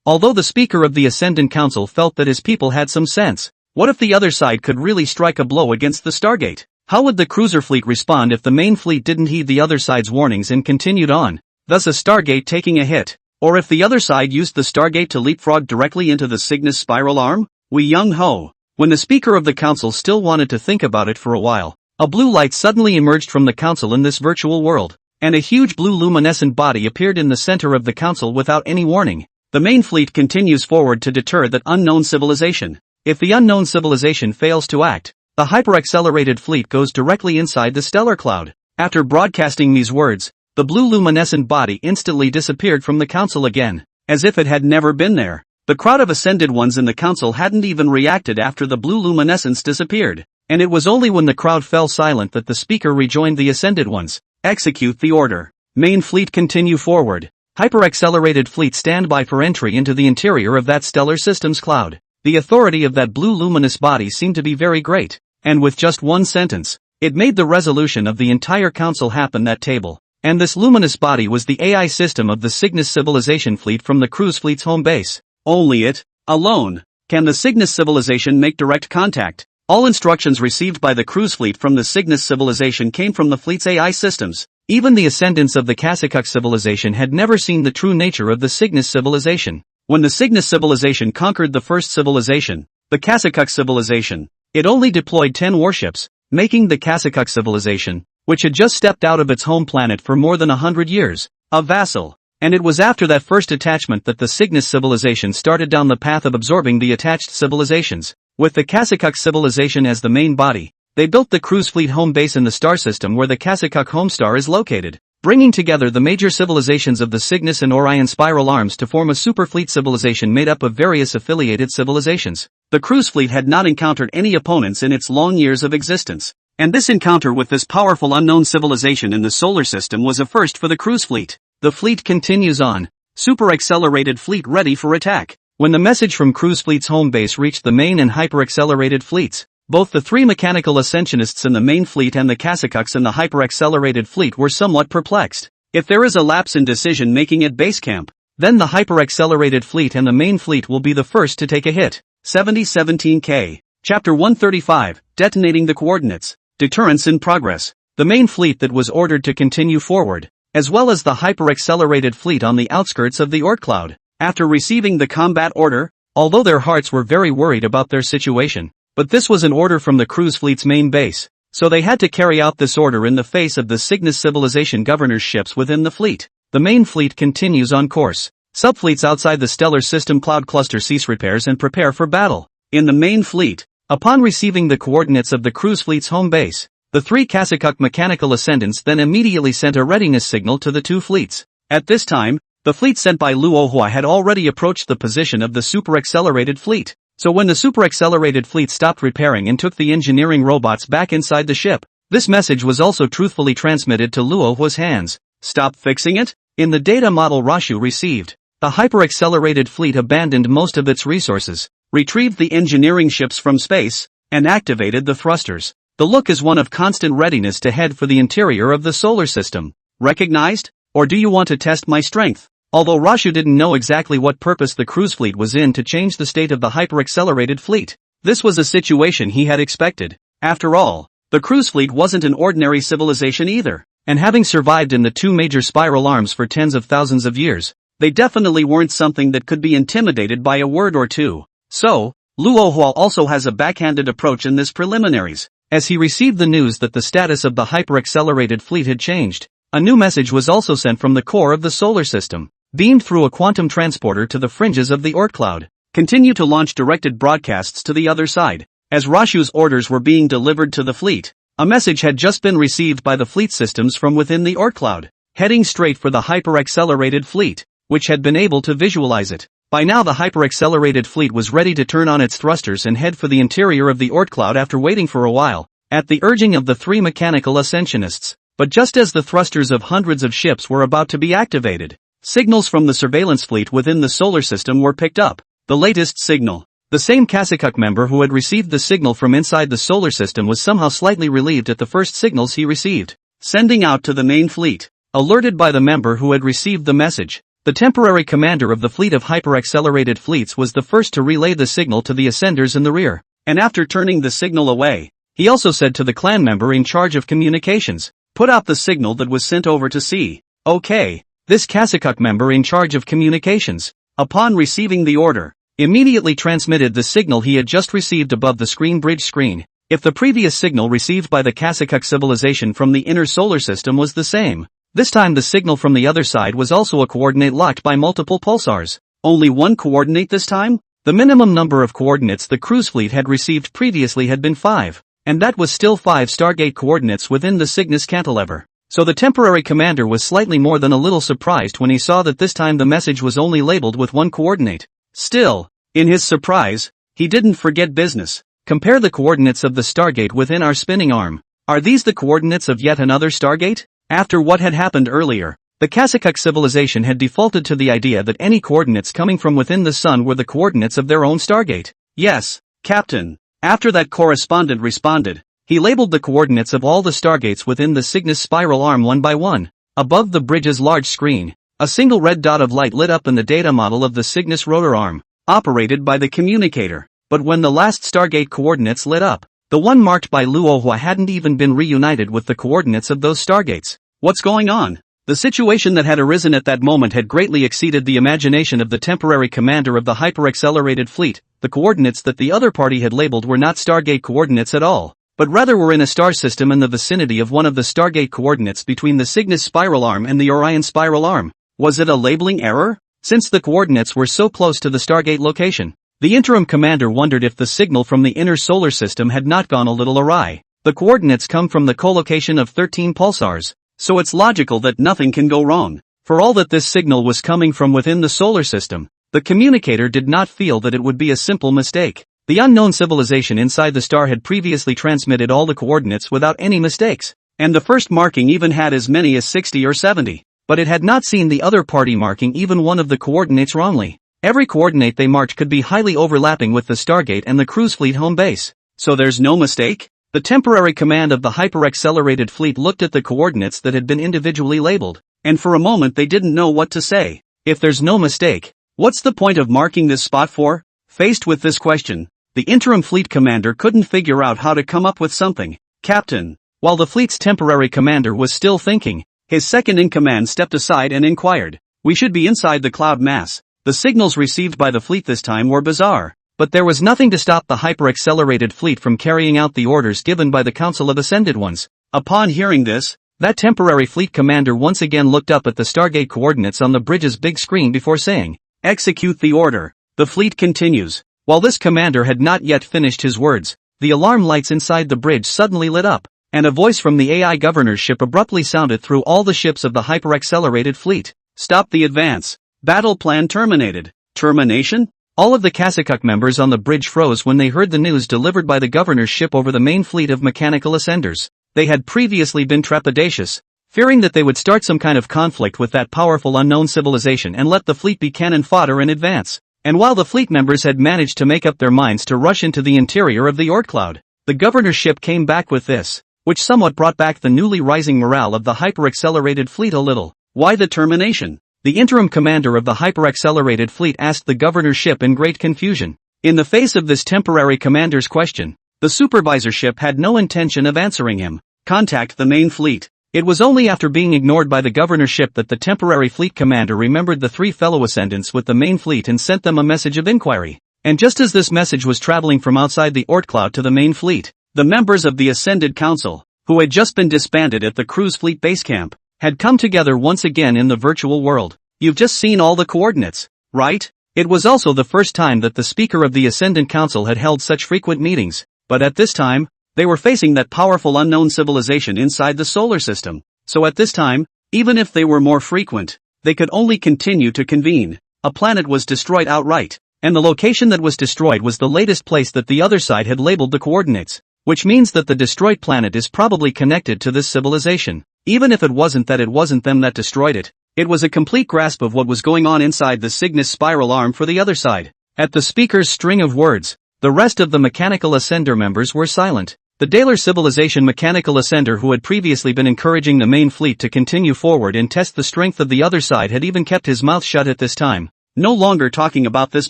Although the speaker of the Ascendant Council felt that his people had some sense, what if the other side could really strike a blow against the Stargate? How would the cruiser fleet respond if the main fleet didn't heed the other side's warnings and continued on, thus a Stargate taking a hit? Or if the other side used the Stargate to leapfrog directly into the Cygnus spiral arm? Wee Young Ho. When the Speaker of the Council still wanted to think about it for a while, a blue light suddenly emerged from the Council in this virtual world, and a huge blue luminescent body appeared in the center of the Council without any warning. The main fleet continues forward to deter that unknown civilization. If the unknown civilization fails to act, the hyperaccelerated fleet goes directly inside the stellar cloud. After broadcasting these words, the blue luminescent body instantly disappeared from the Council again, as if it had never been there. The crowd of ascended ones in the Council hadn't even reacted after the blue luminescence disappeared, and it was only when the crowd fell silent that the Speaker rejoined the ascended ones. Execute the order. Main fleet continue forward. Hyperaccelerated fleet stand by for entry into the interior of that stellar system's cloud. The authority of that blue luminous body seemed to be very great, and with just one sentence, it made the resolution of the entire Council happen that table. And this luminous body was the AI system of the Cygnus civilization fleet from the cruise fleet's home base. Only it, alone, can the Cygnus civilization make direct contact. All instructions received by the cruise fleet from the Cygnus civilization came from the fleet's AI systems. Even the ascendants of the Kasakuk civilization had never seen the true nature of the Cygnus civilization. When the Cygnus civilization conquered the first civilization, the Kasakuk civilization, it only deployed 10 warships, making the Kasakuk civilization, which had just stepped out of its home planet for more than 100 years, a vassal. And it was after that first attachment that the Cygnus civilization started down the path of absorbing the attached civilizations. With the Kasakuk civilization as the main body, they built the cruise fleet home base in the star system where the Kasakuk home star is located, bringing together the major civilizations of the Cygnus and Orion spiral arms to form a superfleet civilization made up of various affiliated civilizations. The cruise fleet had not encountered any opponents in its long years of existence, and this encounter with this powerful unknown civilization in the solar system was a first for the cruise fleet. The fleet continues on. Super-accelerated fleet ready for attack. When the message from cruise fleet's home base reached the main and hyper-accelerated fleets, both the three mechanical ascensionists in the main fleet and the Kasakuks in the hyper-accelerated fleet were somewhat perplexed. If there is a lapse in decision-making at base camp, then the hyper-accelerated fleet and the main fleet will be the first to take a hit. 7017K. Chapter 135, Detonating the Coordinates. Deterrence in progress. The main fleet that was ordered to continue forward, as well as the hyper-accelerated fleet on the outskirts of the Oort cloud, after receiving the combat order, although their hearts were very worried about their situation, but this was an order from the cruise fleet's main base, so they had to carry out this order in the face of the Cygnus civilization governor's ships within the fleet. The main fleet continues on course. Subfleets outside the stellar system cloud cluster cease repairs and prepare for battle. In the main fleet, upon receiving the coordinates of the cruise fleet's home base, the three Kasakuk mechanical ascendants then immediately sent a readiness signal to the two fleets. At this time, the fleet sent by Luohua had already approached the position of the super-accelerated fleet. So when the super-accelerated fleet stopped repairing and took the engineering robots back inside the ship, this message was also truthfully transmitted to Luohua's hands. Stop fixing it? In the data model Rashu received, the hyper-accelerated fleet abandoned most of its resources, retrieved the engineering ships from space, and activated the thrusters. The look is one of constant readiness to head for the interior of the solar system. Recognized? Or do you want to test my strength? Although Rashu didn't know exactly what purpose the cruise fleet was in to change the state of the hyper-accelerated fleet, this was a situation he had expected. After all, the cruise fleet wasn't an ordinary civilization either, and having survived in the two major spiral arms for tens of thousands of years, they definitely weren't something that could be intimidated by a word or two. So, Luohua also has a backhanded approach in this preliminaries. As he received the news that the status of the hyper-accelerated fleet had changed, a new message was also sent from the core of the solar system, beamed through a quantum transporter to the fringes of the Oort cloud. Continue to launch directed broadcasts to the other side. As Rashu's orders were being delivered to the fleet, a message had just been received by the fleet systems from within the Oort cloud, heading straight for the hyper-accelerated fleet, which had been able to visualize it. By now the hyper-accelerated fleet was ready to turn on its thrusters and head for the interior of the Oort cloud after waiting for a while, at the urging of the three mechanical ascensionists. But just as the thrusters of hundreds of ships were about to be activated, signals from the surveillance fleet within the solar system were picked up. The latest signal. The same Kasakuk member who had received the signal from inside the solar system was somehow slightly relieved at the first signals he received. Sending out to the main fleet. Alerted by the member who had received the message, the temporary commander of the fleet of hyper-accelerated fleets was the first to relay the signal to the ascenders in the rear, and after turning the signal away, He also said to the clan member in charge of communications, "Put out the signal that was sent over to C." Okay. This Kasakuk member in charge of communications, upon receiving the order, immediately transmitted the signal he had just received above the screen bridge screen. If the previous signal received by the Kasakuk civilization from the inner solar system was the same, this time the signal from the other side was also a coordinate locked by multiple pulsars. Only one coordinate this time? The minimum number of coordinates the cruise fleet had received previously had been 5, and that was still 5 Stargate coordinates within the Cygnus cantilever. So the temporary commander was slightly more than a little surprised when he saw that this time the message was only labeled with one coordinate. Still, in his surprise, he didn't forget business. Compare the coordinates of the Stargate within our spinning arm. Are these the coordinates of yet another Stargate? After what had happened earlier, the Kasakuk civilization had defaulted to the idea that any coordinates coming from within the sun were the coordinates of their own Stargate. Yes, Captain. After that correspondent responded, he labeled the coordinates of all the Stargates within the Cygnus spiral arm one by one. Above the bridge's large screen, a single red dot of light lit up in the data model of the Cygnus rotor arm, operated by the communicator. But when the last Stargate coordinates lit up, the one marked by Luohua hadn't even been reunited with the coordinates of those Stargates. What's going on? The situation that had arisen at that moment had greatly exceeded the imagination of the temporary commander of the hyper-accelerated fleet. The coordinates that the other party had labeled were not Stargate coordinates at all, but rather were in a star system in the vicinity of one of the Stargate coordinates between the Cygnus spiral arm and the Orion spiral arm. Was it a labeling error? Since the coordinates were so close to the Stargate location, the interim commander wondered if the signal from the inner solar system had not gone a little awry. The coordinates come from the collocation of 13 pulsars, so it's logical that nothing can go wrong. For all that this signal was coming from within the solar system, the communicator did not feel that it would be a simple mistake. The unknown civilization inside the star had previously transmitted all the coordinates without any mistakes, and the first marking even had as many as 60 or 70, but it had not seen the other party marking even one of the coordinates wrongly. Every coordinate they marked could be highly overlapping with the Stargate and the cruise fleet home base. So there's no mistake? The temporary command of the hyper-accelerated fleet looked at the coordinates that had been individually labeled, and for a moment they didn't know what to say. If there's no mistake, what's the point of marking this spot for? Faced with this question, the interim fleet commander couldn't figure out how to come up with something. Captain, while the fleet's temporary commander was still thinking, his second-in-command stepped aside and inquired, "We should be inside the cloud mass." The signals received by the fleet this time were bizarre, but there was nothing to stop the hyper-accelerated fleet from carrying out the orders given by the Council of Ascended Ones. Upon hearing this, that temporary fleet commander once again looked up at the Stargate coordinates on the bridge's big screen before saying, "Execute the order." The fleet continues. While this commander had not yet finished his words, the alarm lights inside the bridge suddenly lit up, and a voice from the AI governor's ship abruptly sounded through all the ships of the hyper-accelerated fleet. "Stop the advance. Battle plan terminated." Termination? All of the Kasakuk members on the bridge froze when they heard the news delivered by the governor's ship over the main fleet of mechanical ascenders. They had previously been trepidatious, fearing that they would start some kind of conflict with that powerful unknown civilization and let the fleet be cannon fodder in advance. And while the fleet members had managed to make up their minds to rush into the interior of the Oort cloud, the governor's ship came back with this, which somewhat brought back the newly rising morale of the hyper-accelerated fleet a little. Why the termination? The interim commander of the hyper-accelerated fleet asked the governor's ship in great confusion. In the face of this temporary commander's question, the supervisor ship had no intention of answering him. Contact the main fleet. It was only after being ignored by the governor's ship that the temporary fleet commander remembered the 3 fellow ascendants with the main fleet and sent them a message of inquiry. And just as this message was traveling from outside the Oort cloud to the main fleet, the members of the Ascended Council, who had just been disbanded at the cruise fleet base camp, had come together once again in the virtual world. You've just seen all the coordinates, right? It was also the first time that the speaker of the Ascendant Council had held such frequent meetings, but at this time, they were facing that powerful unknown civilization inside the solar system. So at this time, even if they were more frequent, they could only continue to convene. A planet was destroyed outright, and the location that was destroyed was the latest place that the other side had labeled the coordinates, which means that the destroyed planet is probably connected to this civilization. Even if it wasn't them that destroyed it, it was a complete grasp of what was going on inside the Cygnus spiral arm for the other side. At the speaker's string of words, the rest of the mechanical ascender members were silent. The Daler civilization mechanical ascender who had previously been encouraging the main fleet to continue forward and test the strength of the other side had even kept his mouth shut at this time, no longer talking about this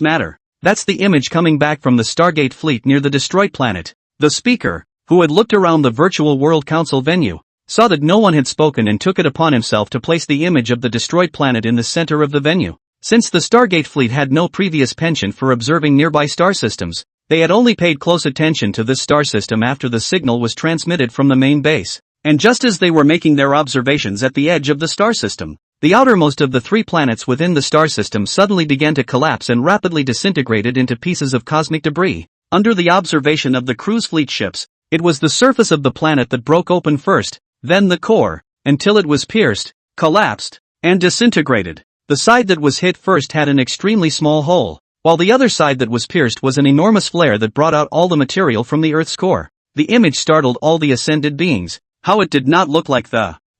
matter. That's the image coming back from the Stargate fleet near the destroyed planet. The speaker, who had looked around the virtual World Council venue, saw that no one had spoken and took it upon himself to place the image of the destroyed planet in the center of the venue. Since the Stargate fleet had no previous penchant for observing nearby star systems, they had only paid close attention to this star system after the signal was transmitted from the main base. And just as they were making their observations at the edge of the star system, the outermost of the 3 planets within the star system suddenly began to collapse and rapidly disintegrated into pieces of cosmic debris. Under the observation of the cruise fleet ships, it was the surface of the planet that broke open first, then the core, until it was pierced, collapsed, and disintegrated. The side that was hit first had an extremely small hole, while the other side that was pierced was an enormous flare that brought out all the material from the Earth's core. The image startled all the ascended beings. How it did not look like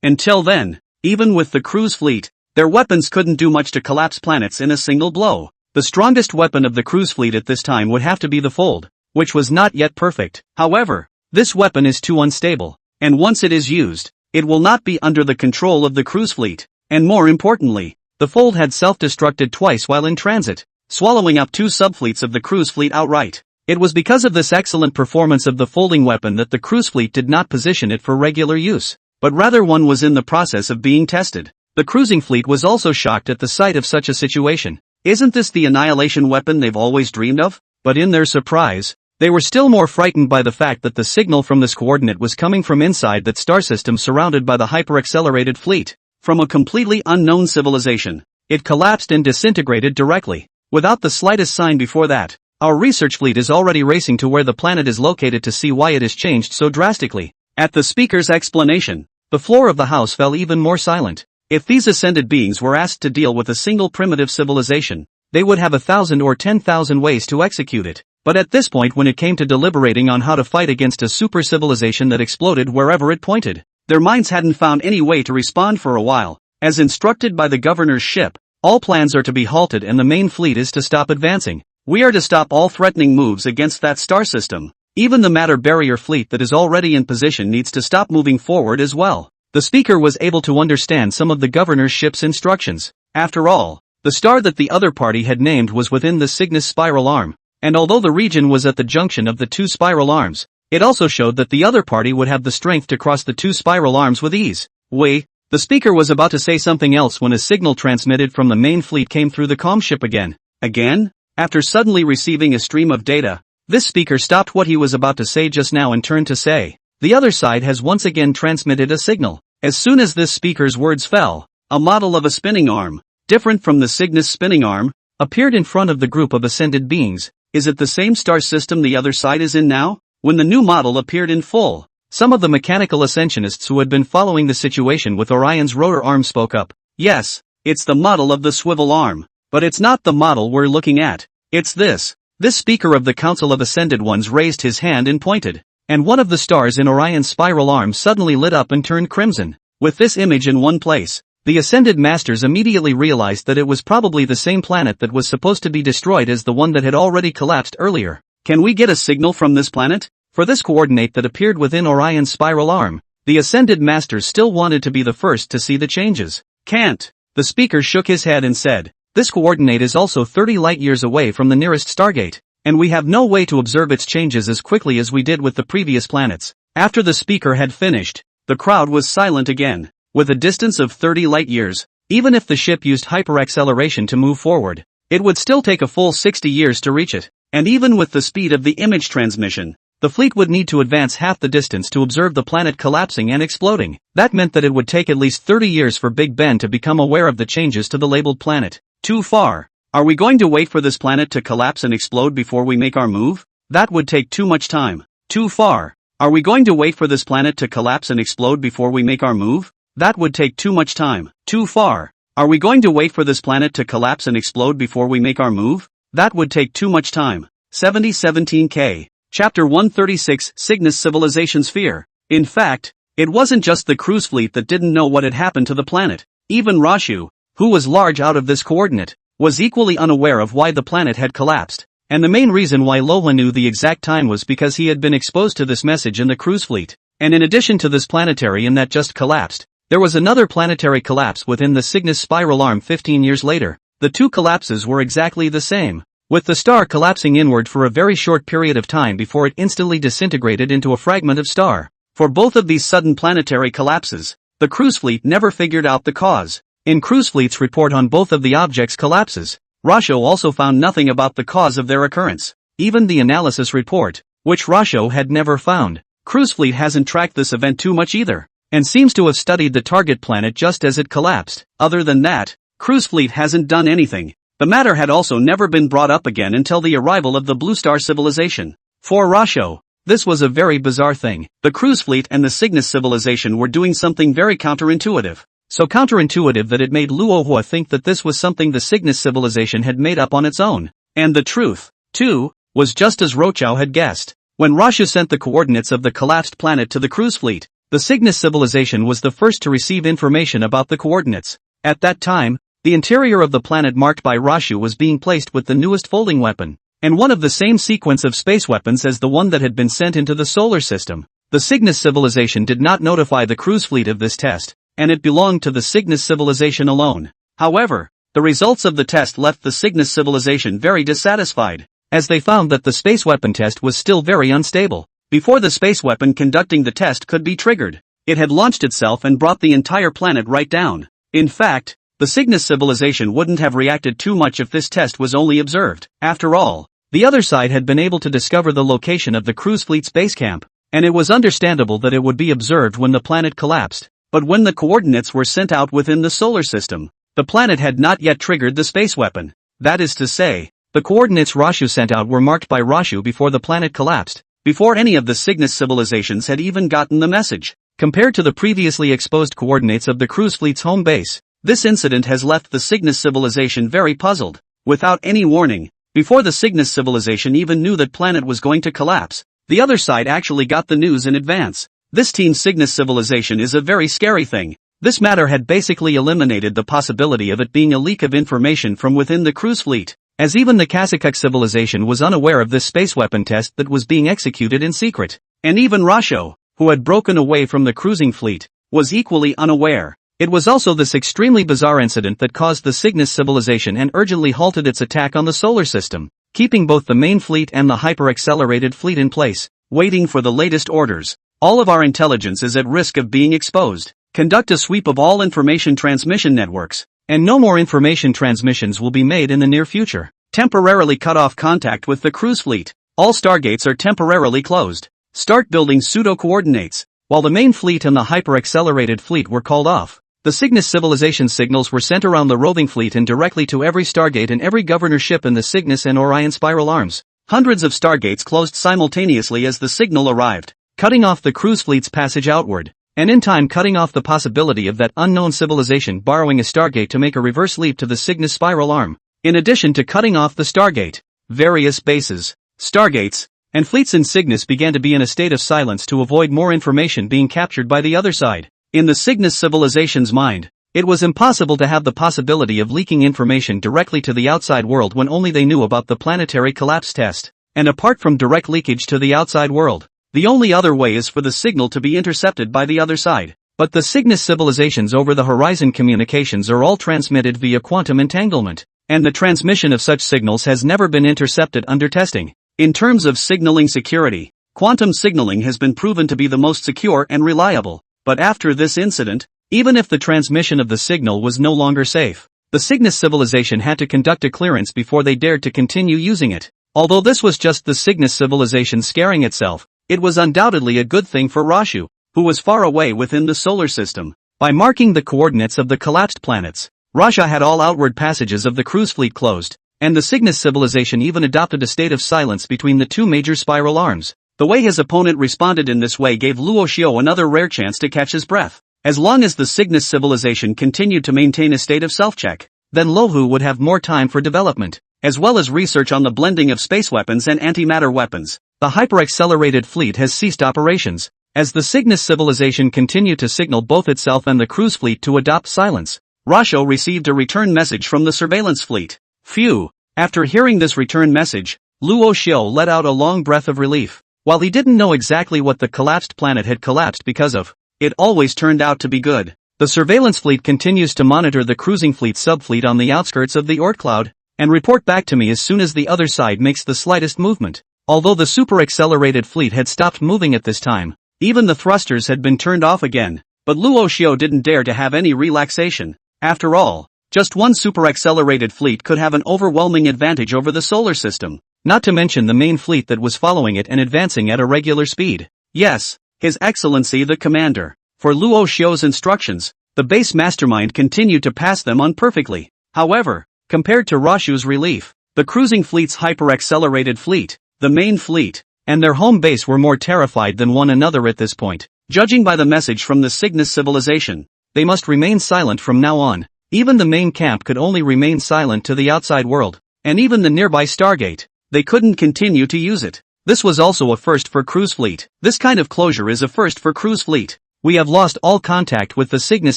until then, even with the cruise fleet, their weapons couldn't do much to collapse planets in a single blow. The strongest weapon of the cruise fleet at this time would have to be the fold, which was not yet perfect. However, this weapon is too unstable, and once it is used, it will not be under the control of the cruise fleet. And more importantly, the fold had self-destructed twice while in transit, swallowing up 2 subfleets of the cruise fleet outright. It was because of this excellent performance of the folding weapon that the cruise fleet did not position it for regular use, but rather one was in the process of being tested. The cruising fleet was also shocked at the sight of such a situation. Isn't this the annihilation weapon they've always dreamed of? But in their surprise, they were still more frightened by the fact that the signal from this coordinate was coming from inside that star system surrounded by the hyper-accelerated fleet, from a completely unknown civilization. It collapsed and disintegrated directly, without the slightest sign before that. Our research fleet is already racing to where the planet is located to see why it has changed so drastically. At the speaker's explanation, the floor of the house fell even more silent. If these ascended beings were asked to deal with a single primitive civilization, they would have 1,000 or 10,000 ways to execute it. But at this point, when it came to deliberating on how to fight against a super civilization that exploded wherever it pointed, their minds hadn't found any way to respond for a while. As instructed by the governor's ship, all plans are to be halted and the main fleet is to stop advancing. We are to stop all threatening moves against that star system. Even the matter barrier fleet that is already in position needs to stop moving forward as well. The speaker was able to understand some of the governor's ship's instructions. After all, the star that the other party had named was within the Cygnus spiral arm, and although the region was at the junction of the 2 spiral arms, it also showed that the other party would have the strength to cross the 2 spiral arms with ease. Wait, the speaker was about to say something else when a signal transmitted from the main fleet came through the comm ship again. Again? After suddenly receiving a stream of data, this speaker stopped what he was about to say just now and turned to say, the other side has once again transmitted a signal. As soon as this speaker's words fell, a model of a spinning arm, different from the Cygnus spinning arm, appeared in front of the group of ascended beings. Is it the same star system the other side is in now? When the new model appeared in full, some of the mechanical ascensionists who had been following the situation with Orion's rotor arm spoke up. Yes, it's the model of the swivel arm. But it's not the model we're looking at. It's this. This speaker of the Council of Ascended Ones raised his hand and pointed, and one of the stars in Orion's spiral arm suddenly lit up and turned crimson. With this image in one place, the Ascended Masters immediately realized that it was probably the same planet that was supposed to be destroyed as the one that had already collapsed earlier. Can we get a signal from this planet? For this coordinate that appeared within Orion's spiral arm, the Ascended Masters still wanted to be the first to see the changes. Can't. The speaker shook his head and said, this coordinate is also 30 light-years away from the nearest Stargate, and we have no way to observe its changes as quickly as we did with the previous planets. After the speaker had finished, the crowd was silent again. With a distance of 30 light-years, even if the ship used hyperacceleration to move forward, it would still take a full 60 years to reach it. And even with the speed of the image transmission, the fleet would need to advance half the distance to observe the planet collapsing and exploding. That meant that it would take at least 30 years for Big Ben to become aware of the changes to the labeled planet. Too far. Are we going to wait for this planet to collapse and explode before we make our move? That would take too much time. Too far. Are we going to wait for this planet to collapse and explode before we make our move? That would take too much time. Too far. Are we going to wait for this planet to collapse and explode before we make our move? That would take too much time. 7017K. Chapter 136 Cygnus Civilization Sphere. In fact, it wasn't just the cruise fleet that didn't know what had happened to the planet. Even Rashu, who was large out of this coordinate, was equally unaware of why the planet had collapsed. And the main reason why Lohua knew the exact time was because he had been exposed to this message in the cruise fleet. And in addition to this planetary that just collapsed, there was another planetary collapse within the Cygnus spiral arm 15 years later. The two collapses were exactly the same. with the star collapsing inward for a very short period of time before it instantly disintegrated into a fragment of star. For both of these sudden planetary collapses, the cruise fleet never figured out the cause. In cruise fleet's report on both of the objects' collapses, Rasho also found nothing about the cause of their occurrence. Even the analysis report, which Rasho had never found. Cruise fleet hasn't tracked this event too much either, and seems to have studied the target planet just as it collapsed. Other than that, cruise fleet hasn't done anything. The matter had also never been brought up again until the arrival of the Blue Star civilization. For Rasho, this was a very bizarre thing. The cruise fleet and the Cygnus civilization were doing something very counterintuitive. So counterintuitive that it made Luohua think that this was something the Cygnus civilization had made up on its own. And the truth, too, was just as Rochao had guessed. When Rasho sent the coordinates of the collapsed planet to the cruise fleet, the Cygnus civilization was the first to receive information about the coordinates. At that time, the interior of the planet marked by Rasho was being placed with the newest folding weapon, and one of the same sequence of space weapons as the one that had been sent into the solar system. The Cygnus civilization did not notify the cruise fleet of this test, and it belonged to the Cygnus civilization alone. However, the results of the test left the Cygnus civilization very dissatisfied, as they found that the space weapon test was still very unstable. Before the space weapon conducting the test could be triggered, it had launched itself and brought the entire planet right down. In fact, the Cygnus civilization wouldn't have reacted too much if this test was only observed. After all, the other side had been able to discover the location of the cruise fleet's base camp, and it was understandable that it would be observed when the planet collapsed. But when the coordinates were sent out within the solar system, the planet had not yet triggered the space weapon. That is to say, the coordinates Rashu sent out were marked by Rashu before the planet collapsed, before any of the Cygnus civilizations had even gotten the message. Compared to the previously exposed coordinates of the cruise fleet's home base, this incident has left the Cygnus civilization very puzzled. Without any warning, before the Cygnus civilization even knew that planet was going to collapse, the other side actually got the news in advance. This Team Cygnus civilization is a very scary thing. This matter had basically eliminated the possibility of it being a leak of information from within the cruise fleet, as even the Kasakuk civilization was unaware of this space weapon test that was being executed in secret. And even Rasho, who had broken away from the cruising fleet, was equally unaware. It was also this extremely bizarre incident that caused the Cygnus civilization and urgently halted its attack on the solar system, keeping both the main fleet and the hyper-accelerated fleet in place, waiting for the latest orders. All of our intelligence is at risk of being exposed. Conduct a sweep of all information transmission networks, and no more information transmissions will be made in the near future. Temporarily cut off contact with the cruise fleet. All stargates are temporarily closed. Start building pseudo-coordinates. While the main fleet and the hyper-accelerated fleet were called off, the Cygnus civilization signals were sent around the roving fleet and directly to every stargate and every governor ship in the Cygnus and Orion spiral arms. Hundreds of stargates closed simultaneously as the signal arrived, cutting off the cruise fleet's passage outward, and in time cutting off the possibility of that unknown civilization borrowing a stargate to make a reverse leap to the Cygnus spiral arm. In addition to cutting off the stargate, various bases, stargates, and fleets in Cygnus began to be in a state of silence to avoid more information being captured by the other side. In the Cygnus civilization's mind, it was impossible to have the possibility of leaking information directly to the outside world when only they knew about the planetary collapse test. And apart from direct leakage to the outside world, the only other way is for the signal to be intercepted by the other side. But the Cygnus civilization's over-the-horizon communications are all transmitted via quantum entanglement, and the transmission of such signals has never been intercepted under testing. In terms of signaling security, quantum signaling has been proven to be the most secure and reliable. But after this incident, even if the transmission of the signal was no longer safe, the Cygnus civilization had to conduct a clearance before they dared to continue using it. Although this was just the Cygnus civilization scaring itself, it was undoubtedly a good thing for Rashu, who was far away within the solar system. By marking the coordinates of the collapsed planets, Rasha had all outward passages of the cruise fleet closed, and the Cygnus civilization even adopted a state of silence between the two major spiral arms. The way his opponent responded in this way gave Luo Xiao another rare chance to catch his breath. As long as the Cygnus civilization continued to maintain a state of self-check, then Lohu would have more time for development, as well as research on the blending of space weapons and antimatter weapons. The hyper-accelerated fleet has ceased operations, as the Cygnus civilization continued to signal both itself and the cruise fleet to adopt silence. Rasho received a return message from the surveillance fleet. Phew! After hearing this return message, Luo Xiao let out a long breath of relief. While he didn't know exactly what the collapsed planet had collapsed because of, it always turned out to be good. The surveillance fleet continues to monitor the cruising fleet subfleet on the outskirts of the Oort cloud. and report back to me as soon as the other side makes the slightest movement. Although the super-accelerated fleet had stopped moving at this time, even the thrusters had been turned off again, but Luo Xiao didn't dare to have any relaxation. After all, just one super-accelerated fleet could have an overwhelming advantage over the solar system, not to mention the main fleet that was following it and advancing at a regular speed. Yes, His Excellency the Commander. For Luo Xiao's instructions, the base mastermind continued to pass them on perfectly. However, compared to Rashu's relief, the cruising fleet's hyper-accelerated fleet, the main fleet, and their home base were more terrified than one another at this point. Judging by the message from the Cygnus civilization, they must remain silent from now on. Even the main camp could only remain silent to the outside world, and even the nearby Stargate, they couldn't continue to use it. This was also a first for cruise fleet. This kind of closure is a first for cruise fleet. We have lost all contact with the Cygnus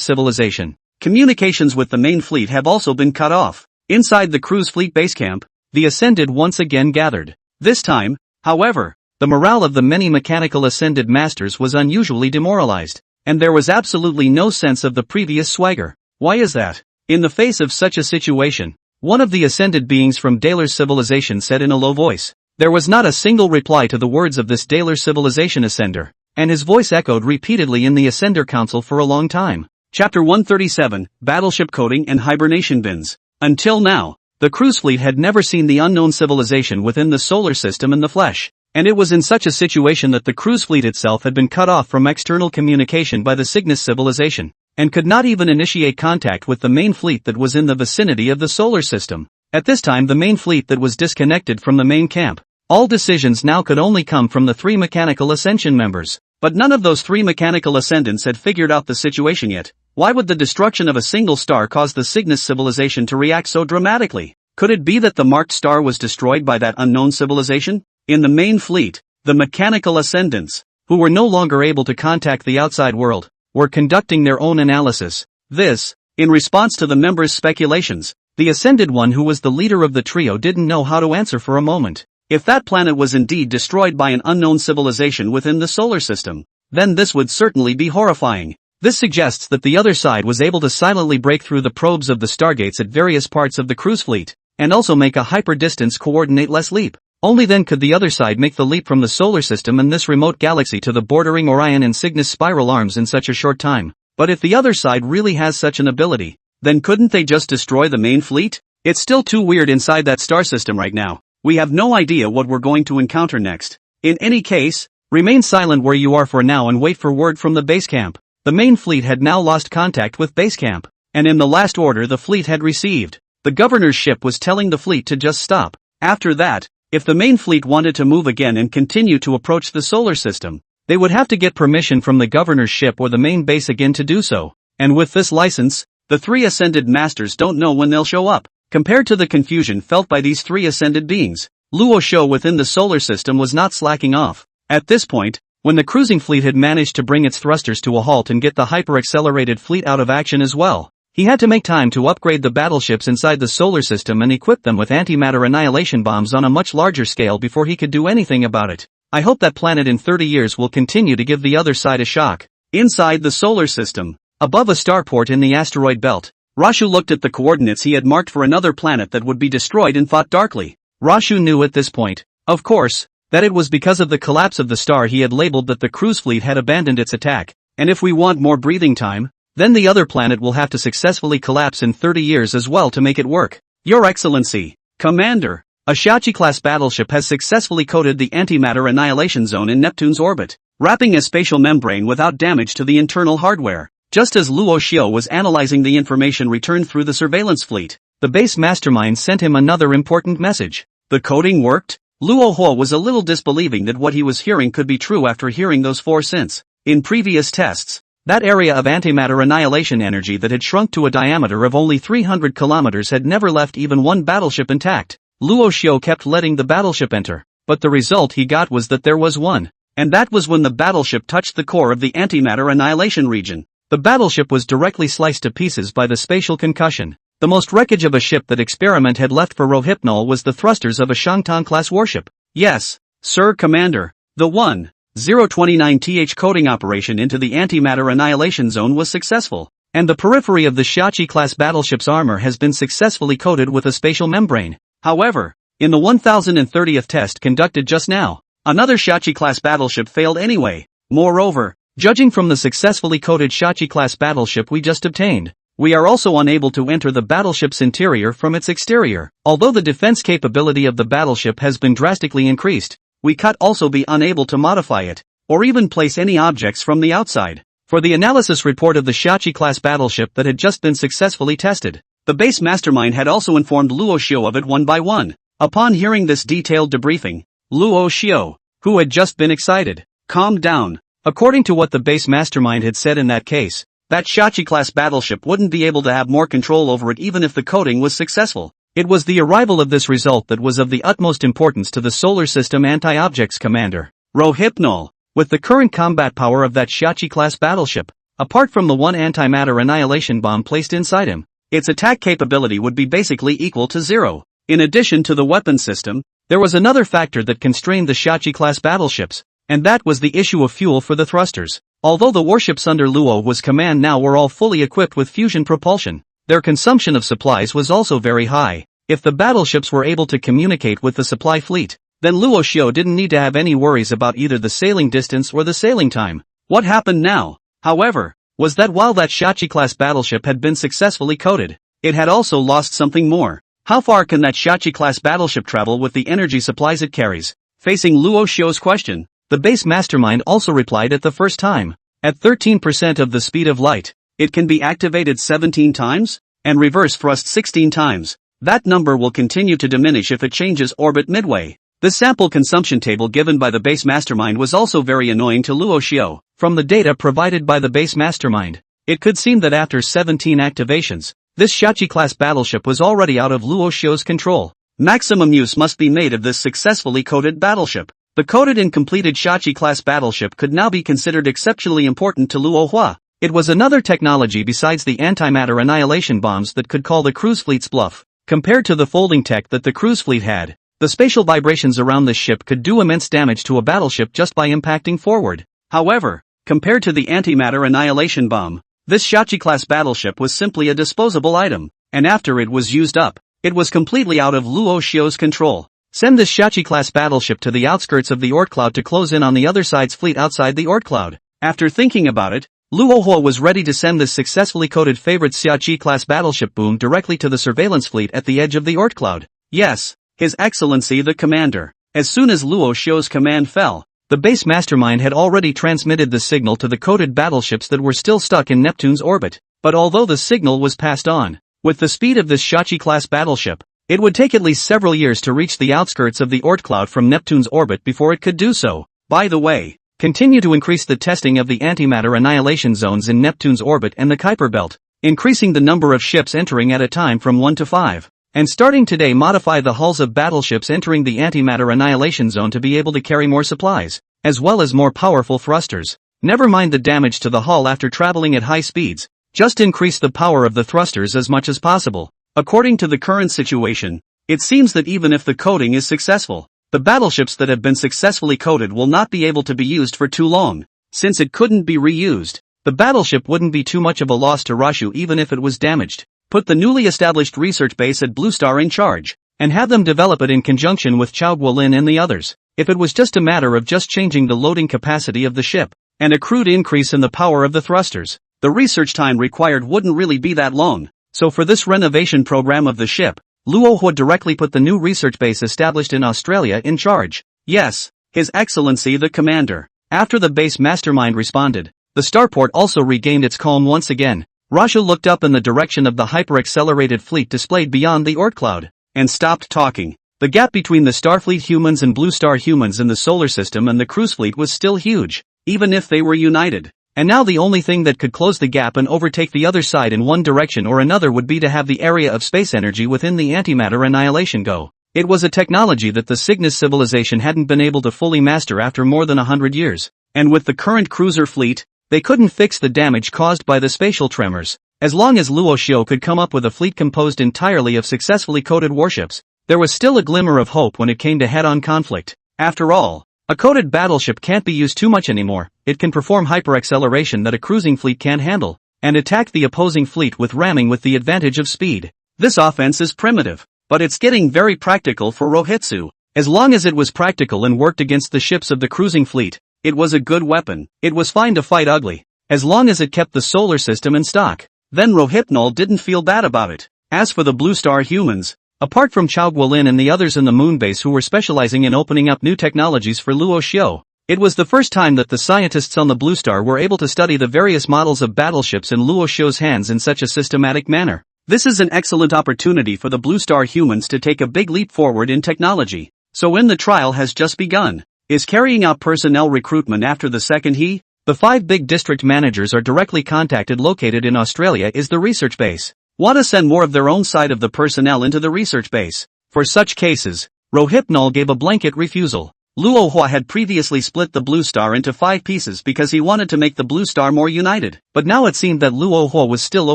civilization. Communications with the main fleet have also been cut off. Inside the cruise fleet base camp, the Ascended once again gathered. This time, however, the morale of the many mechanical Ascended masters was unusually demoralized, and there was absolutely no sense of the previous swagger. Why is that? In the face of such a situation, one of the Ascended beings from Daler's civilization said in a low voice. There was not a single reply to the words of this Daler civilization Ascender, and his voice echoed repeatedly in the Ascender Council for a long time. Chapter 137, Battleship Coding and Hibernation Bins. Until now, the cruise fleet had never seen the unknown civilization within the solar system in the flesh, and it was in such a situation that the cruise fleet itself had been cut off from external communication by the Cygnus civilization, and could not even initiate contact with the main fleet that was in the vicinity of the solar system. At this time the main fleet that was disconnected from the main camp. All decisions now could only come from the three mechanical ascension members. But none of those three mechanical ascendants had figured out the situation yet. Why would the destruction of a single star cause the Cygnus civilization to react so dramatically? Could it be that the marked star was destroyed by that unknown civilization? In the main fleet, the mechanical ascendants, who were no longer able to contact the outside world, were conducting their own analysis. This, in response to the members' speculations, the Ascended one who was the leader of the trio didn't know how to answer for a moment. If that planet was indeed destroyed by an unknown civilization within the solar system, then this would certainly be horrifying. This suggests that the other side was able to silently break through the probes of the stargates at various parts of the cruise fleet, and also make a hyper-distance coordinate-less leap. Only then could the other side make the leap from the solar system and this remote galaxy to the bordering Orion and Cygnus spiral arms in such a short time. But if the other side really has such an ability, then couldn't they just destroy the main fleet? It's still too weird inside that star system right now. We have no idea what we're going to encounter next. In any case, remain silent where you are for now and wait for word from the base camp. The main fleet had now lost contact with base camp, and in the last order the fleet had received, the governor's ship was telling the fleet to just stop. After that, if the main fleet wanted to move again and continue to approach the solar system, they would have to get permission from the governor's ship or the main base again to do so. And with this license, the three Ascended Masters don't know when they'll show up. Compared to the confusion felt by these three Ascended beings, Luo Xiao within the solar system was not slacking off. At this point, when the cruising fleet had managed to bring its thrusters to a halt and get the hyper-accelerated fleet out of action as well, he had to make time to upgrade the battleships inside the solar system and equip them with antimatter annihilation bombs on a much larger scale before he could do anything about it. I hope that planet in 30 years will continue to give the other side a shock. Inside the solar system, above a starport in the asteroid belt, Rashu looked at the coordinates he had marked for another planet that would be destroyed and thought darkly. Rashu knew at this point, of course, that it was because of the collapse of the star he had labeled that the cruise fleet had abandoned its attack, and if we want more breathing time, then the other planet will have to successfully collapse in 30 years as well to make it work. Your Excellency, Commander, a Shachi-class battleship has successfully coated the antimatter annihilation zone in Neptune's orbit, wrapping a spatial membrane without damage to the internal hardware. Just as Luo Xiao was analyzing the information returned through the surveillance fleet, the base mastermind sent him another important message. The coding worked? Luo Hua was a little disbelieving that what he was hearing could be true after hearing those four synths. In previous tests, that area of antimatter annihilation energy that had shrunk to a diameter of only 300 kilometers had never left even one battleship intact. Luo Xiao kept letting the battleship enter, but the result he got was that there was one, and that was when the battleship touched the core of the antimatter annihilation region. The battleship was directly sliced to pieces by the spatial concussion. The most wreckage of a ship that experiment had left for Rohypnol was the thrusters of a Shangtang-class warship. Yes, Sir Commander, the 1.029th coding operation into the antimatter annihilation zone was successful. and the periphery of the Shachi-class battleship's armor has been successfully coated with a spatial membrane. However, in the 1030th test conducted just now, another Shachi-class battleship failed anyway. Moreover, judging from the successfully coated Shachi-class battleship we just obtained, we are also unable to enter the battleship's interior from its exterior. Although the defense capability of the battleship has been drastically increased, we could also be unable to modify it, or even place any objects from the outside. For the analysis report of the Shachi-class battleship that had just been successfully tested, the base mastermind had also informed Luo Xiao of it one by one. Upon hearing this detailed debriefing, Luo Xiao, who had just been excited, calmed down. According to what the base mastermind had said in that case, that Shachi-class battleship wouldn't be able to have more control over it even if the coating was successful. It was the arrival of this result that was of the utmost importance to the Solar System Anti-Objects Commander, Rohypnol. With the current combat power of that Shachi-class battleship, apart from the one antimatter annihilation bomb placed inside him, its attack capability would be basically equal to zero. In addition to the weapon system, there was another factor that constrained the Shachi-class battleships, and that was the issue of fuel for the thrusters. Although the warships under Luo's command now were all fully equipped with fusion propulsion, their consumption of supplies was also very high. If the battleships were able to communicate with the supply fleet, then Luo Xiao didn't need to have any worries about either the sailing distance or the sailing time. What happened now, however, was that while that Shachi-class battleship had been successfully coated, it had also lost something more. How far can that Shachi-class battleship travel with the energy supplies it carries? Facing Luo Xiao's question, the base mastermind also replied at the first time. At 13% of the speed of light, it can be activated 17 times, and reverse thrust 16 times. That number will continue to diminish if it changes orbit midway. The sample consumption table given by the base mastermind was also very annoying to Luo Xiao. From the data provided by the base mastermind, it could seem that after 17 activations, this Shachi-class battleship was already out of Luo Xiao's control. Maximum use must be made of this successfully coated battleship. The coated and completed Shachi-class battleship could now be considered exceptionally important to Luo Hua. It was another technology besides the antimatter annihilation bombs that could call the cruise fleet's bluff. Compared to the folding tech that the cruise fleet had, the spatial vibrations around this ship could do immense damage to a battleship just by impacting forward. However, compared to the antimatter annihilation bomb, this Shachi-class battleship was simply a disposable item, and after it was used up, it was completely out of Luo Xiao's control. Send this Shachi-class battleship to the outskirts of the Oort cloud to close in on the other side's fleet outside the Oort cloud. After thinking about it, Luo Hua was ready to send this successfully coated favorite Shachi-class battleship boom directly to the surveillance fleet at the edge of the Oort cloud. Yes, His Excellency the Commander. As soon as Luo Xiao's command fell, the base mastermind had already transmitted the signal to the coated battleships that were still stuck in Neptune's orbit. But although the signal was passed on, with the speed of this Shachi-class battleship, it would take at least several years to reach the outskirts of the Oort cloud from Neptune's orbit before it could do so. By the way, continue to increase the testing of the antimatter annihilation zones in Neptune's orbit and the Kuiper belt, increasing the number of ships entering at a time from 1 to 5. And starting today modify the hulls of battleships entering the antimatter annihilation zone to be able to carry more supplies, as well as more powerful thrusters. Never mind the damage to the hull after traveling at high speeds, just increase the power of the thrusters as much as possible. According to the current situation, it seems that even if the coating is successful, the battleships that have been successfully coated will not be able to be used for too long. Since it couldn't be reused, the battleship wouldn't be too much of a loss to Rashu even if it was damaged. Put the newly established research base at Blue Star in charge, and have them develop it in conjunction with Chao Guolin and the others. If it was just a matter of just changing the loading capacity of the ship, and a crude increase in the power of the thrusters, the research time required wouldn't really be that long. So for this renovation program of the ship, Luo would directly put the new research base established in Australia in charge. Yes, His Excellency the Commander. After the base mastermind responded, the starport also regained its calm once again. Rashu looked up in the direction of the hyper-accelerated fleet displayed beyond the Oort cloud, and stopped talking. The gap between the Starfleet humans and Blue Star humans in the solar system and the cruise fleet was still huge, even if they were united. And now the only thing that could close the gap and overtake the other side in one direction or another would be to have the area of space energy within the antimatter annihilation go. It was a technology that the Cygnus civilization hadn't been able to fully master after more than 100 years. And with the current cruiser fleet, they couldn't fix the damage caused by the spatial tremors. As long as Luo Xiao could come up with a fleet composed entirely of successfully coated warships, there was still a glimmer of hope when it came to head-on conflict. After all, a coated battleship can't be used too much anymore. It can perform hyper-acceleration that a cruising fleet can't handle. and attacked the opposing fleet with ramming with the advantage of speed. This offense is primitive, but it's getting very practical for Rohitsu. As long as it was practical and worked against the ships of the cruising fleet, it was a good weapon. It was fine to fight ugly, as long as it kept the solar system in stock. Then Rohypnol didn't feel bad about it. As for the Blue Star humans, apart from Chao Guolin and the others in the moon base who were specializing in opening up new technologies for Luo Xiao, it was the first time that the scientists on the Blue Star were able to study the various models of battleships in Luo Xiao's hands in such a systematic manner. This is an excellent opportunity for the Blue Star humans to take a big leap forward in technology. So when the trial has just begun, is carrying out personnel recruitment after the second he? The 5 big district managers are directly contacted. Located in Australia is the research base. Want to send more of their own side of the personnel into the research base. For such cases, Rohypnol gave a blanket refusal. Luo Hua had previously split the Blue Star into 5 pieces because he wanted to make the Blue Star more united. But now it seemed that Luo Hua was still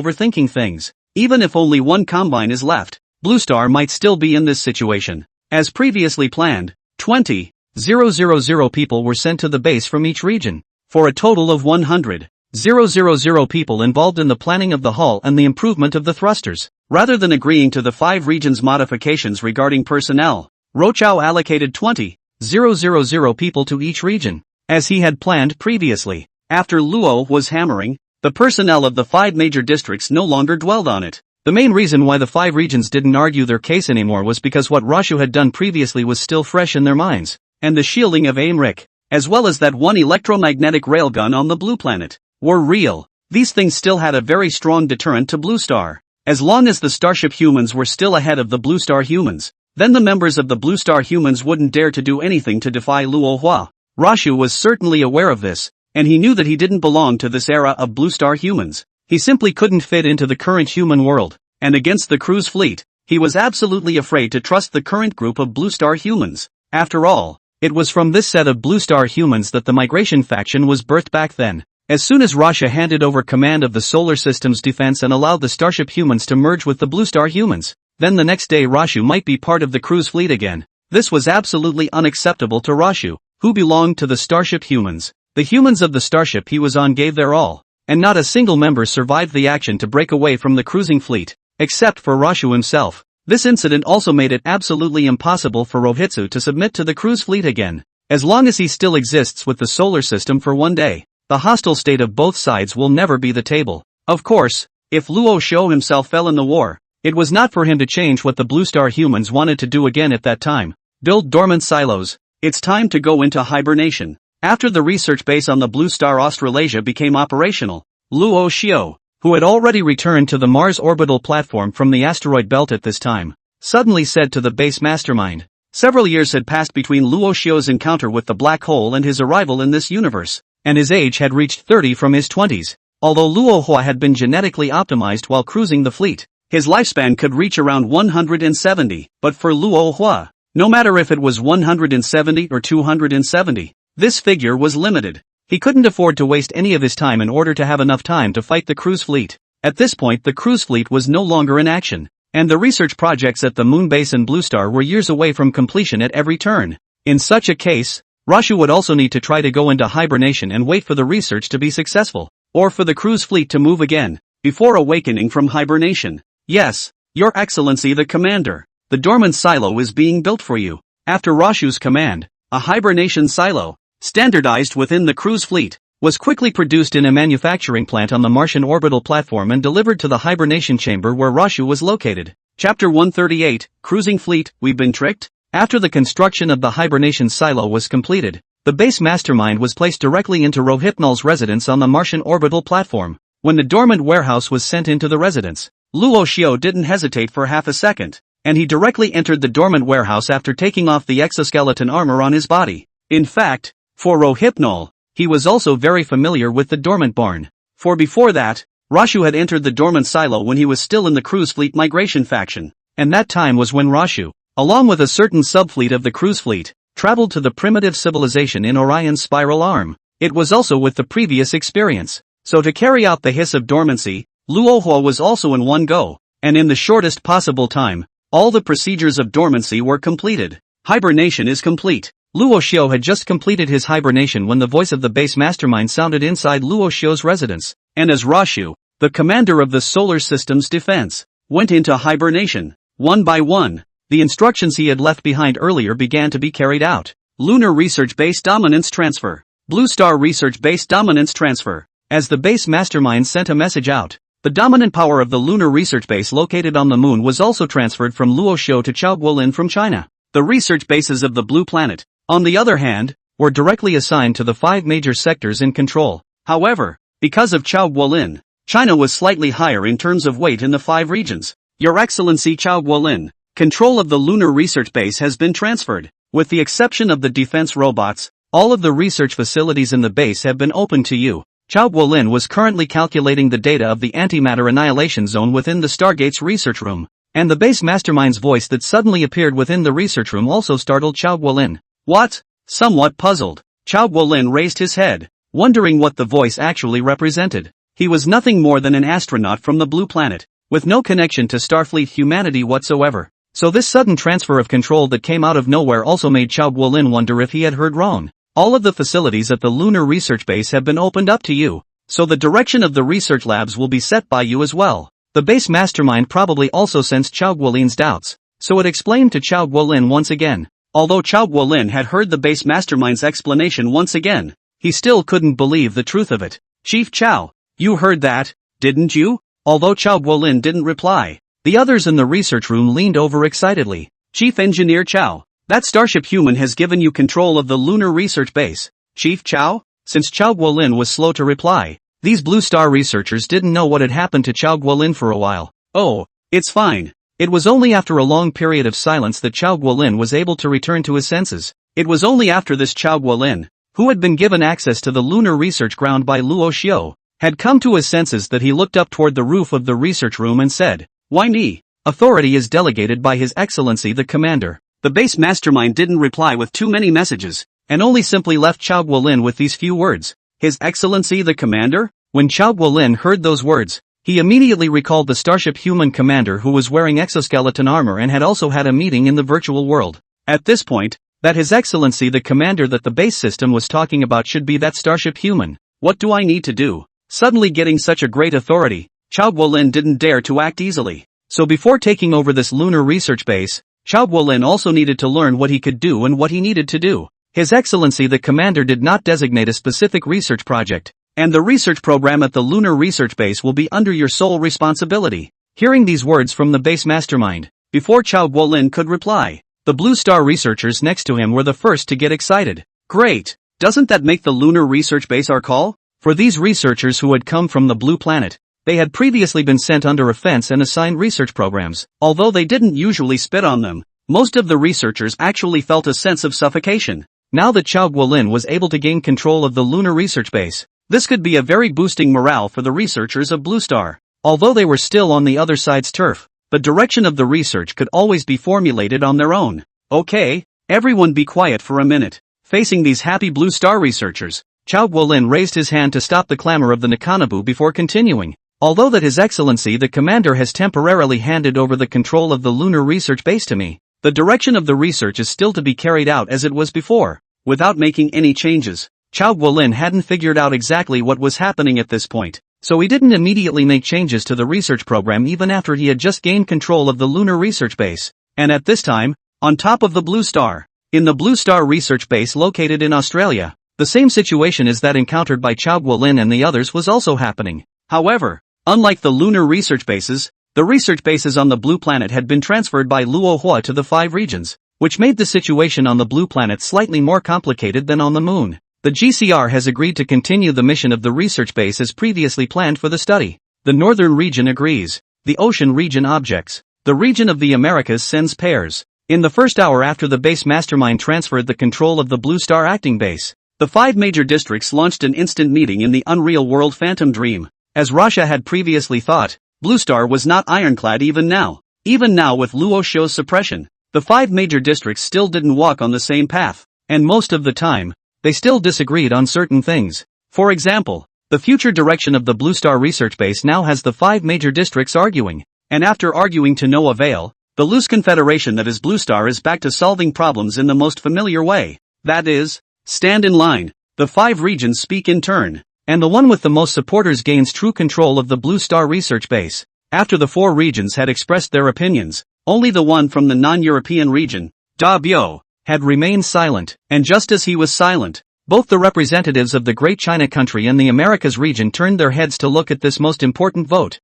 overthinking things. Even if only one combine is left, Blue Star might still be in this situation. As previously planned, 20,000 people were sent to the base from each region, for a total of 100,000 people involved in the planning of the hull and the improvement of the thrusters. Rather than agreeing to the 5 regions' modifications regarding personnel, Rochao allocated 20,000 people to each region, as he had planned previously. After Luo was hammering, the personnel of the 5 major districts no longer dwelled on it. The main reason why the 5 regions didn't argue their case anymore was because what Rashu had done previously was still fresh in their minds, and the shielding of Aimrik, as well as that one electromagnetic railgun on the blue planet, were real. These things still had a very strong deterrent to Blue Star. As long as the Starship humans were still ahead of the Blue Star humans, then the members of the Blue Star humans wouldn't dare to do anything to defy Luo Hua. Rashu was certainly aware of this, and he knew that he didn't belong to this era of Blue Star humans. He simply couldn't fit into the current human world, and against the cruise fleet, he was absolutely afraid to trust the current group of Blue Star humans. After all, it was from this set of Blue Star humans that the migration faction was birthed back then. As soon as Rasha handed over command of the solar system's defense and allowed the Starship humans to merge with the Blue Star humans, then the next day Rashu might be part of the cruise fleet again. This was absolutely unacceptable to Rashu, who belonged to the Starship humans. The humans of the starship he was on gave their all, and not a single member survived the action to break away from the cruising fleet, except for Rashu himself. This incident also made it absolutely impossible for Rohitsu to submit to the cruise fleet again. As long as he still exists with the solar system for one day, the hostile state of both sides will never be the table. Of course, if Luo Xiao himself fell in the war, it was not for him to change what the Blue Star humans wanted to do again at that time. Build dormant silos. It's time to go into hibernation. After the research base on the Blue Star Australasia became operational, Luo Xiao, who had already returned to the Mars orbital platform from the asteroid belt at this time, suddenly said to the base mastermind. Several years had passed between Luo Xiao's encounter with the black hole and his arrival in this universe, and his age had reached 30 from his 20s. Although Luo Hua had been genetically optimized while cruising the fleet, his lifespan could reach around 170, but for Luo Hua, no matter if it was 170 or 270, this figure was limited. He couldn't afford to waste any of his time in order to have enough time to fight the cruise fleet. At this point the cruise fleet was no longer in action, and the research projects at the Moon Base and Blue Star were years away from completion at every turn. In such a case, Rashu would also need to try to go into hibernation and wait for the research to be successful, or for the cruise fleet to move again, before awakening from hibernation. Yes, Your Excellency the Commander, the dormant silo is being built for you. After Rashu's command, a hibernation silo, standardized within the cruise fleet, was quickly produced in a manufacturing plant on the Martian orbital platform and delivered to the hibernation chamber where Rashu was located. Chapter 138, Cruising Fleet, We've Been Tricked? After the construction of the hibernation silo was completed, the base mastermind was placed directly into Rohypnol's residence on the Martian orbital platform. When the dormant warehouse was sent into the residence, Luo Xiao didn't hesitate for half a second, and he directly entered the dormant warehouse after taking off the exoskeleton armor on his body. In fact, for Rohypnol, he was also very familiar with the dormant barn. For before that, Rashu had entered the dormant silo when he was still in the cruise fleet migration faction, and that time was when Rashu, along with a certain subfleet of the cruise fleet, traveled to the primitive civilization in Orion's spiral arm. It was also with the previous experience. So to carry out the hiss of dormancy, Luo Hua was also in one go, and in the shortest possible time, all the procedures of dormancy were completed. Hibernation is complete. Luo Xiao had just completed his hibernation when the voice of the base mastermind sounded inside Luo Xiao's residence, and as Rashu, the commander of the solar system's defense, went into hibernation. One by one, the instructions he had left behind earlier began to be carried out. Lunar Research Base Dominance Transfer. Blue Star Research Base Dominance Transfer. As the base mastermind sent a message out, the dominant power of the Lunar Research Base located on the moon was also transferred from Luoxiu to Chaoguolin from China. The research bases of the Blue Planet, on the other hand, were directly assigned to the 5 major sectors in control. However, because of Chaoguolin, China was slightly higher in terms of weight in the 5 regions. Your Excellency Chaoguolin, control of the Lunar Research Base has been transferred. With the exception of the defense robots, all of the research facilities in the base have been opened to you. Chaoguolin was currently calculating the data of the antimatter annihilation zone within the Stargate's research room, and the base mastermind's voice that suddenly appeared within the research room also startled Chaoguolin. What? Somewhat puzzled, Chaoguolin raised his head, wondering what the voice actually represented. He was nothing more than an astronaut from the Blue Planet, with no connection to Starfleet humanity whatsoever. So this sudden transfer of control that came out of nowhere also made Chaoguolin wonder if he had heard wrong. All of the facilities at the Lunar Research Base have been opened up to you, so the direction of the research labs will be set by you as well. The base mastermind probably also sensed Chaoguolin's doubts, so it explained to Chaoguolin once again. Although Chaoguolin had heard the base mastermind's explanation once again, he still couldn't believe the truth of it. Chief Chao, you heard that, didn't you? Although Chaoguolin didn't reply, the others in the research room leaned over excitedly. Chief Engineer Chao, that Starship Human has given you control of the Lunar Research Base. Chief Chao? Since Chaoguolin was slow to reply, these Blue Star researchers didn't know what had happened to Chaoguolin for a while. Oh, it's fine. It was only after a long period of silence that Chaoguolin was able to return to his senses. It was only after this Chaoguolin, who had been given access to the lunar research ground by Luoxiu, had come to his senses that he looked up toward the roof of the research room and said, "Why me? Authority is delegated by His Excellency the Commander." The base mastermind didn't reply with too many messages, and only simply left Chaoguolin with these few words. His Excellency the Commander? When Chaoguolin heard those words, he immediately recalled the Starship Human commander who was wearing exoskeleton armor and had also had a meeting in the virtual world. At this point, that His Excellency the Commander that the base system was talking about should be that Starship Human. What do I need to do? Suddenly getting such a great authority, Chaoguolin didn't dare to act easily. So before taking over this lunar research base, Chaoguolin also needed to learn what he could do and what he needed to do. His Excellency the Commander did not designate a specific research project, and the research program at the Lunar Research Base will be under your sole responsibility. Hearing these words from the base mastermind, before Chaoguolin could reply, the Blue Star researchers next to him were the first to get excited. Great! Doesn't that make the Lunar Research Base our call? For these researchers who had come from the Blue Planet, they had previously been sent under a fence and assigned research programs. Although they didn't usually spit on them, most of the researchers actually felt a sense of suffocation. Now that Chaoguolin was able to gain control of the Lunar Research Base, this could be a very boosting morale for the researchers of Blue Star. Although they were still on the other side's turf, the direction of the research could always be formulated on their own. Okay, everyone be quiet for a minute. Facing these happy Blue Star researchers, Chaoguolin raised his hand to stop the clamor of the Nakanabu before continuing. Although that His Excellency the Commander has temporarily handed over the control of the Lunar Research Base to me, the direction of the research is still to be carried out as it was before, without making any changes. Chaoguolin hadn't figured out exactly what was happening at this point, so he didn't immediately make changes to the research program even after he had just gained control of the Lunar Research Base. And at this time, on top of the Blue Star, in the Blue Star Research Base located in Australia, the same situation as that encountered by Chaoguolin and the others was also happening. However, unlike the lunar research bases, the research bases on the Blue Planet had been transferred by Luohua to the 5 regions, which made the situation on the Blue Planet slightly more complicated than on the Moon. The GCR has agreed to continue the mission of the research base as previously planned for the study. The Northern region agrees. The Ocean region objects. The region of the Americas sends pairs. In the first hour after the base mastermind transferred the control of the Blue Star acting base, the 5 major districts launched an instant meeting in the unreal world Phantom Dream. As Russia had previously thought, Blue Star was not ironclad even now. Even now with Luoxiu's suppression, the 5 major districts still didn't walk on the same path, and most of the time, they still disagreed on certain things. For example, the future direction of the Blue Star Research Base now has the 5 major districts arguing, and after arguing to no avail, the loose confederation that is Blue Star is back to solving problems in the most familiar way. That is, stand in line. The 5 regions speak in turn. and the one with the most supporters gains true control of the Blue Star research base. After the 4 regions had expressed their opinions, only the one from the non-European region, Da Biao, had remained silent, and just as he was silent, both the representatives of the Great China Country and the Americas region turned their heads to look at this most important vote.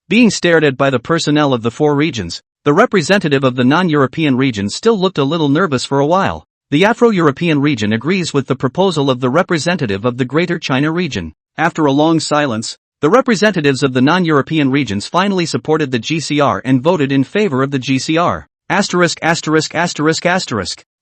Being stared at by the personnel of the 4 regions, the representative of the non-European region still looked a little nervous for a while. The Afro-European region agrees with the proposal of the representative of the Greater China region. After a long silence, the representatives of the non-European regions finally supported the GCR and voted in favor of the GCR.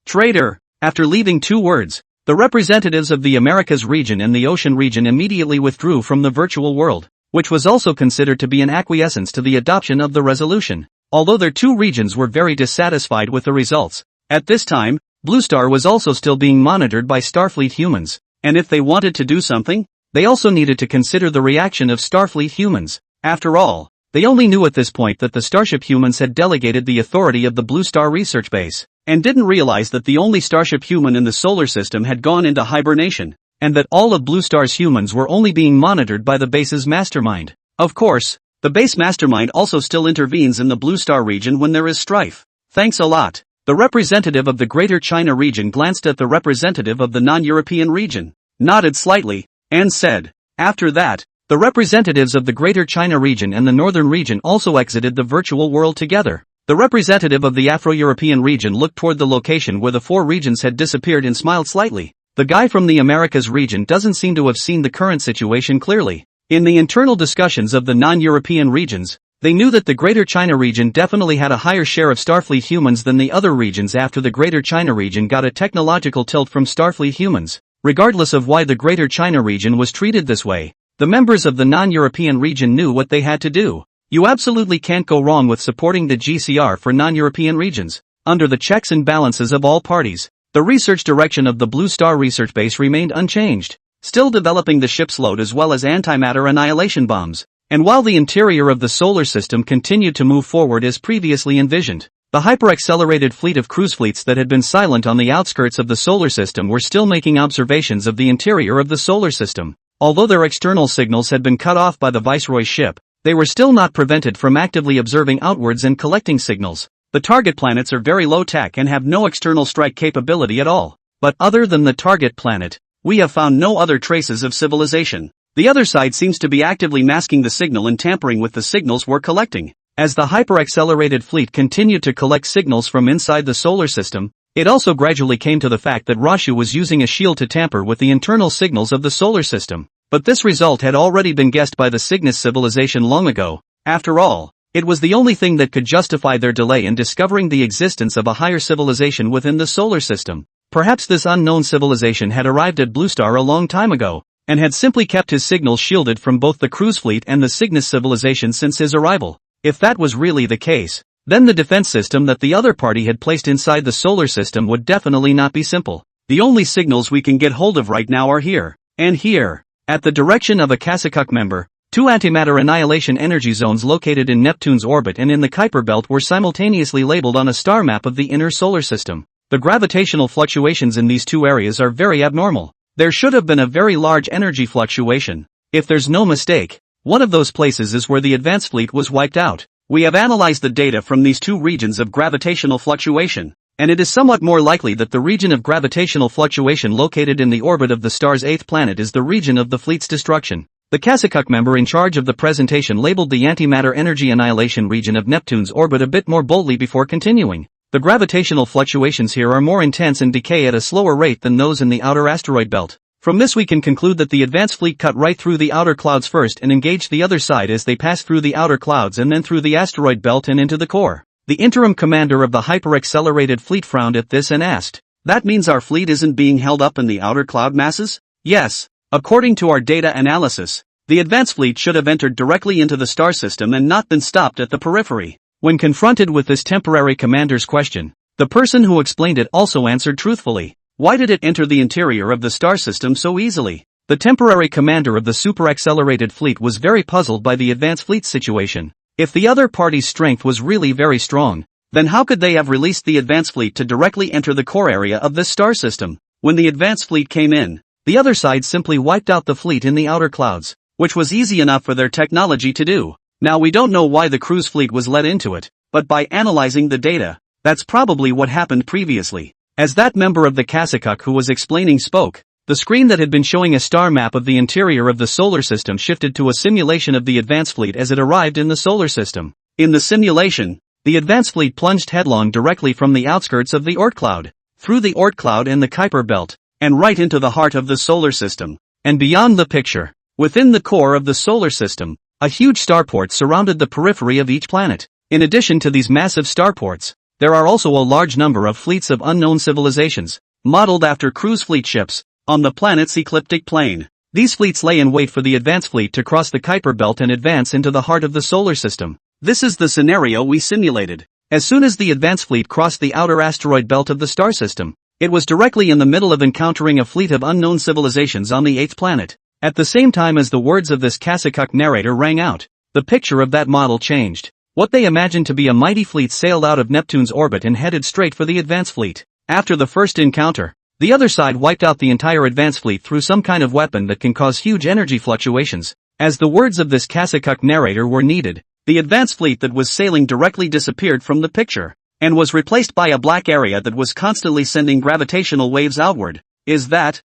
Traitor. After leaving 2 words, the representatives of the Americas region and the Ocean region immediately withdrew from the virtual world, which was also considered to be an acquiescence to the adoption of the resolution. Although their 2 regions were very dissatisfied with the results, at this time, Blue Star was also still being monitored by Starfleet humans, and if they wanted to do something, they also needed to consider the reaction of Starfleet humans. After all, they only knew at this point that the Starship humans had delegated the authority of the Blue Star research base, and didn't realize that the only Starship human in the solar system had gone into hibernation, and that all of Blue Star's humans were only being monitored by the base's mastermind. Of course, the base mastermind also still intervenes in the Blue Star region when there is strife. Thanks a lot. The representative of the Greater China region glanced at the representative of the non-European region, nodded slightly, and said, after that, the representatives of the Greater China region and the Northern region also exited the virtual world together. The representative of the Afro-European region looked toward the location where the 4 regions had disappeared and smiled slightly. The guy from the Americas region doesn't seem to have seen the current situation clearly. In the internal discussions of the non-European regions, they knew that the Greater China region definitely had a higher share of Starfleet humans than the other regions after the Greater China region got a technological tilt from Starfleet humans. Regardless of why the Greater China region was treated this way, the members of the non-European region knew what they had to do. You absolutely can't go wrong with supporting the GCR for non-European regions. Under the checks and balances of all parties, the research direction of the Blue Star research base remained unchanged, still developing the ship's load as well as antimatter annihilation bombs. And while the interior of the solar system continued to move forward as previously envisioned, the hyper-accelerated fleet of cruise fleets that had been silent on the outskirts of the solar system were still making observations of the interior of the solar system. Although their external signals had been cut off by the Viceroy's ship, they were still not prevented from actively observing outwards and collecting signals. The target planets are very low-tech and have no external strike capability at all. But other than the target planet, we have found no other traces of civilization. The other side seems to be actively masking the signal and tampering with the signals we're collecting. As the hyper-accelerated fleet continued to collect signals from inside the solar system, it also gradually came to the fact that Rashu was using a shield to tamper with the internal signals of the solar system. But this result had already been guessed by the Cygnus civilization long ago. After all, it was the only thing that could justify their delay in discovering the existence of a higher civilization within the solar system. Perhaps this unknown civilization had arrived at Blue Star a long time ago, and had simply kept his signals shielded from both the cruise fleet and the Cygnus civilization since his arrival. If that was really the case, then the defense system that the other party had placed inside the solar system would definitely not be simple. The only signals we can get hold of right now are here, and here. At the direction of a Kasakuk member, 2 antimatter annihilation energy zones located in Neptune's orbit and in the Kuiper belt were simultaneously labeled on a star map of the inner solar system. The gravitational fluctuations in these 2 areas are very abnormal. There should have been a very large energy fluctuation. If there's no mistake, one of those places is where the advanced fleet was wiped out. We have analyzed the data from these 2 regions of gravitational fluctuation, and it is somewhat more likely that the region of gravitational fluctuation located in the orbit of the star's 8th planet is the region of the fleet's destruction. The Kasakuk member in charge of the presentation labeled the antimatter energy annihilation region of Neptune's orbit a bit more boldly before continuing. The gravitational fluctuations here are more intense and decay at a slower rate than those in the outer asteroid belt. From this we can conclude that the advanced fleet cut right through the outer clouds first and engaged the other side as they passed through the outer clouds and then through the asteroid belt and into the core. The interim commander of the hyper-accelerated fleet frowned at this and asked, "That means our fleet isn't being held up in the outer cloud masses?" "Yes. According to our data analysis, the advanced fleet should have entered directly into the star system and not been stopped at the periphery." When confronted with this temporary commander's question, the person who explained it also answered truthfully. Why did it enter the interior of the star system so easily? The temporary commander of the super-accelerated fleet was very puzzled by the advanced fleet's situation. If the other party's strength was really very strong, then how could they have released the advanced fleet to directly enter the core area of this star system? When the advanced fleet came in, the other side simply wiped out the fleet in the outer clouds, which was easy enough for their technology to do. Now we don't know why the cruise fleet was let into it, but by analyzing the data, that's probably what happened previously. As that member of the Kasakuk who was explaining spoke, the screen that had been showing a star map of the interior of the solar system shifted to a simulation of the advance fleet as it arrived in the solar system. In the simulation, the advance fleet plunged headlong directly from the outskirts of the Oort cloud, through the Oort cloud and the Kuiper belt, and right into the heart of the solar system. And beyond the picture, within the core of the solar system, a huge starport surrounded the periphery of each planet. In addition to these massive starports, there are also a large number of fleets of unknown civilizations, modeled after cruise fleet ships, on the planet's ecliptic plane. These fleets lay in wait for the advance fleet to cross the Kuiper belt and advance into the heart of the solar system. This is the scenario we simulated. As soon as the advance fleet crossed the outer asteroid belt of the star system, it was directly in the middle of encountering a fleet of unknown civilizations on the 8th planet. At the same time as the words of this Kasakuk narrator rang out, the picture of that model changed. What they imagined to be a mighty fleet sailed out of Neptune's orbit and headed straight for the advance fleet. After the first encounter, the other side wiped out the entire advance fleet through some kind of weapon that can cause huge energy fluctuations. As the words of this Kasakuk narrator were needed, the advance fleet that was sailing directly disappeared from the picture, and was replaced by a black area that was constantly sending gravitational waves outward. Is that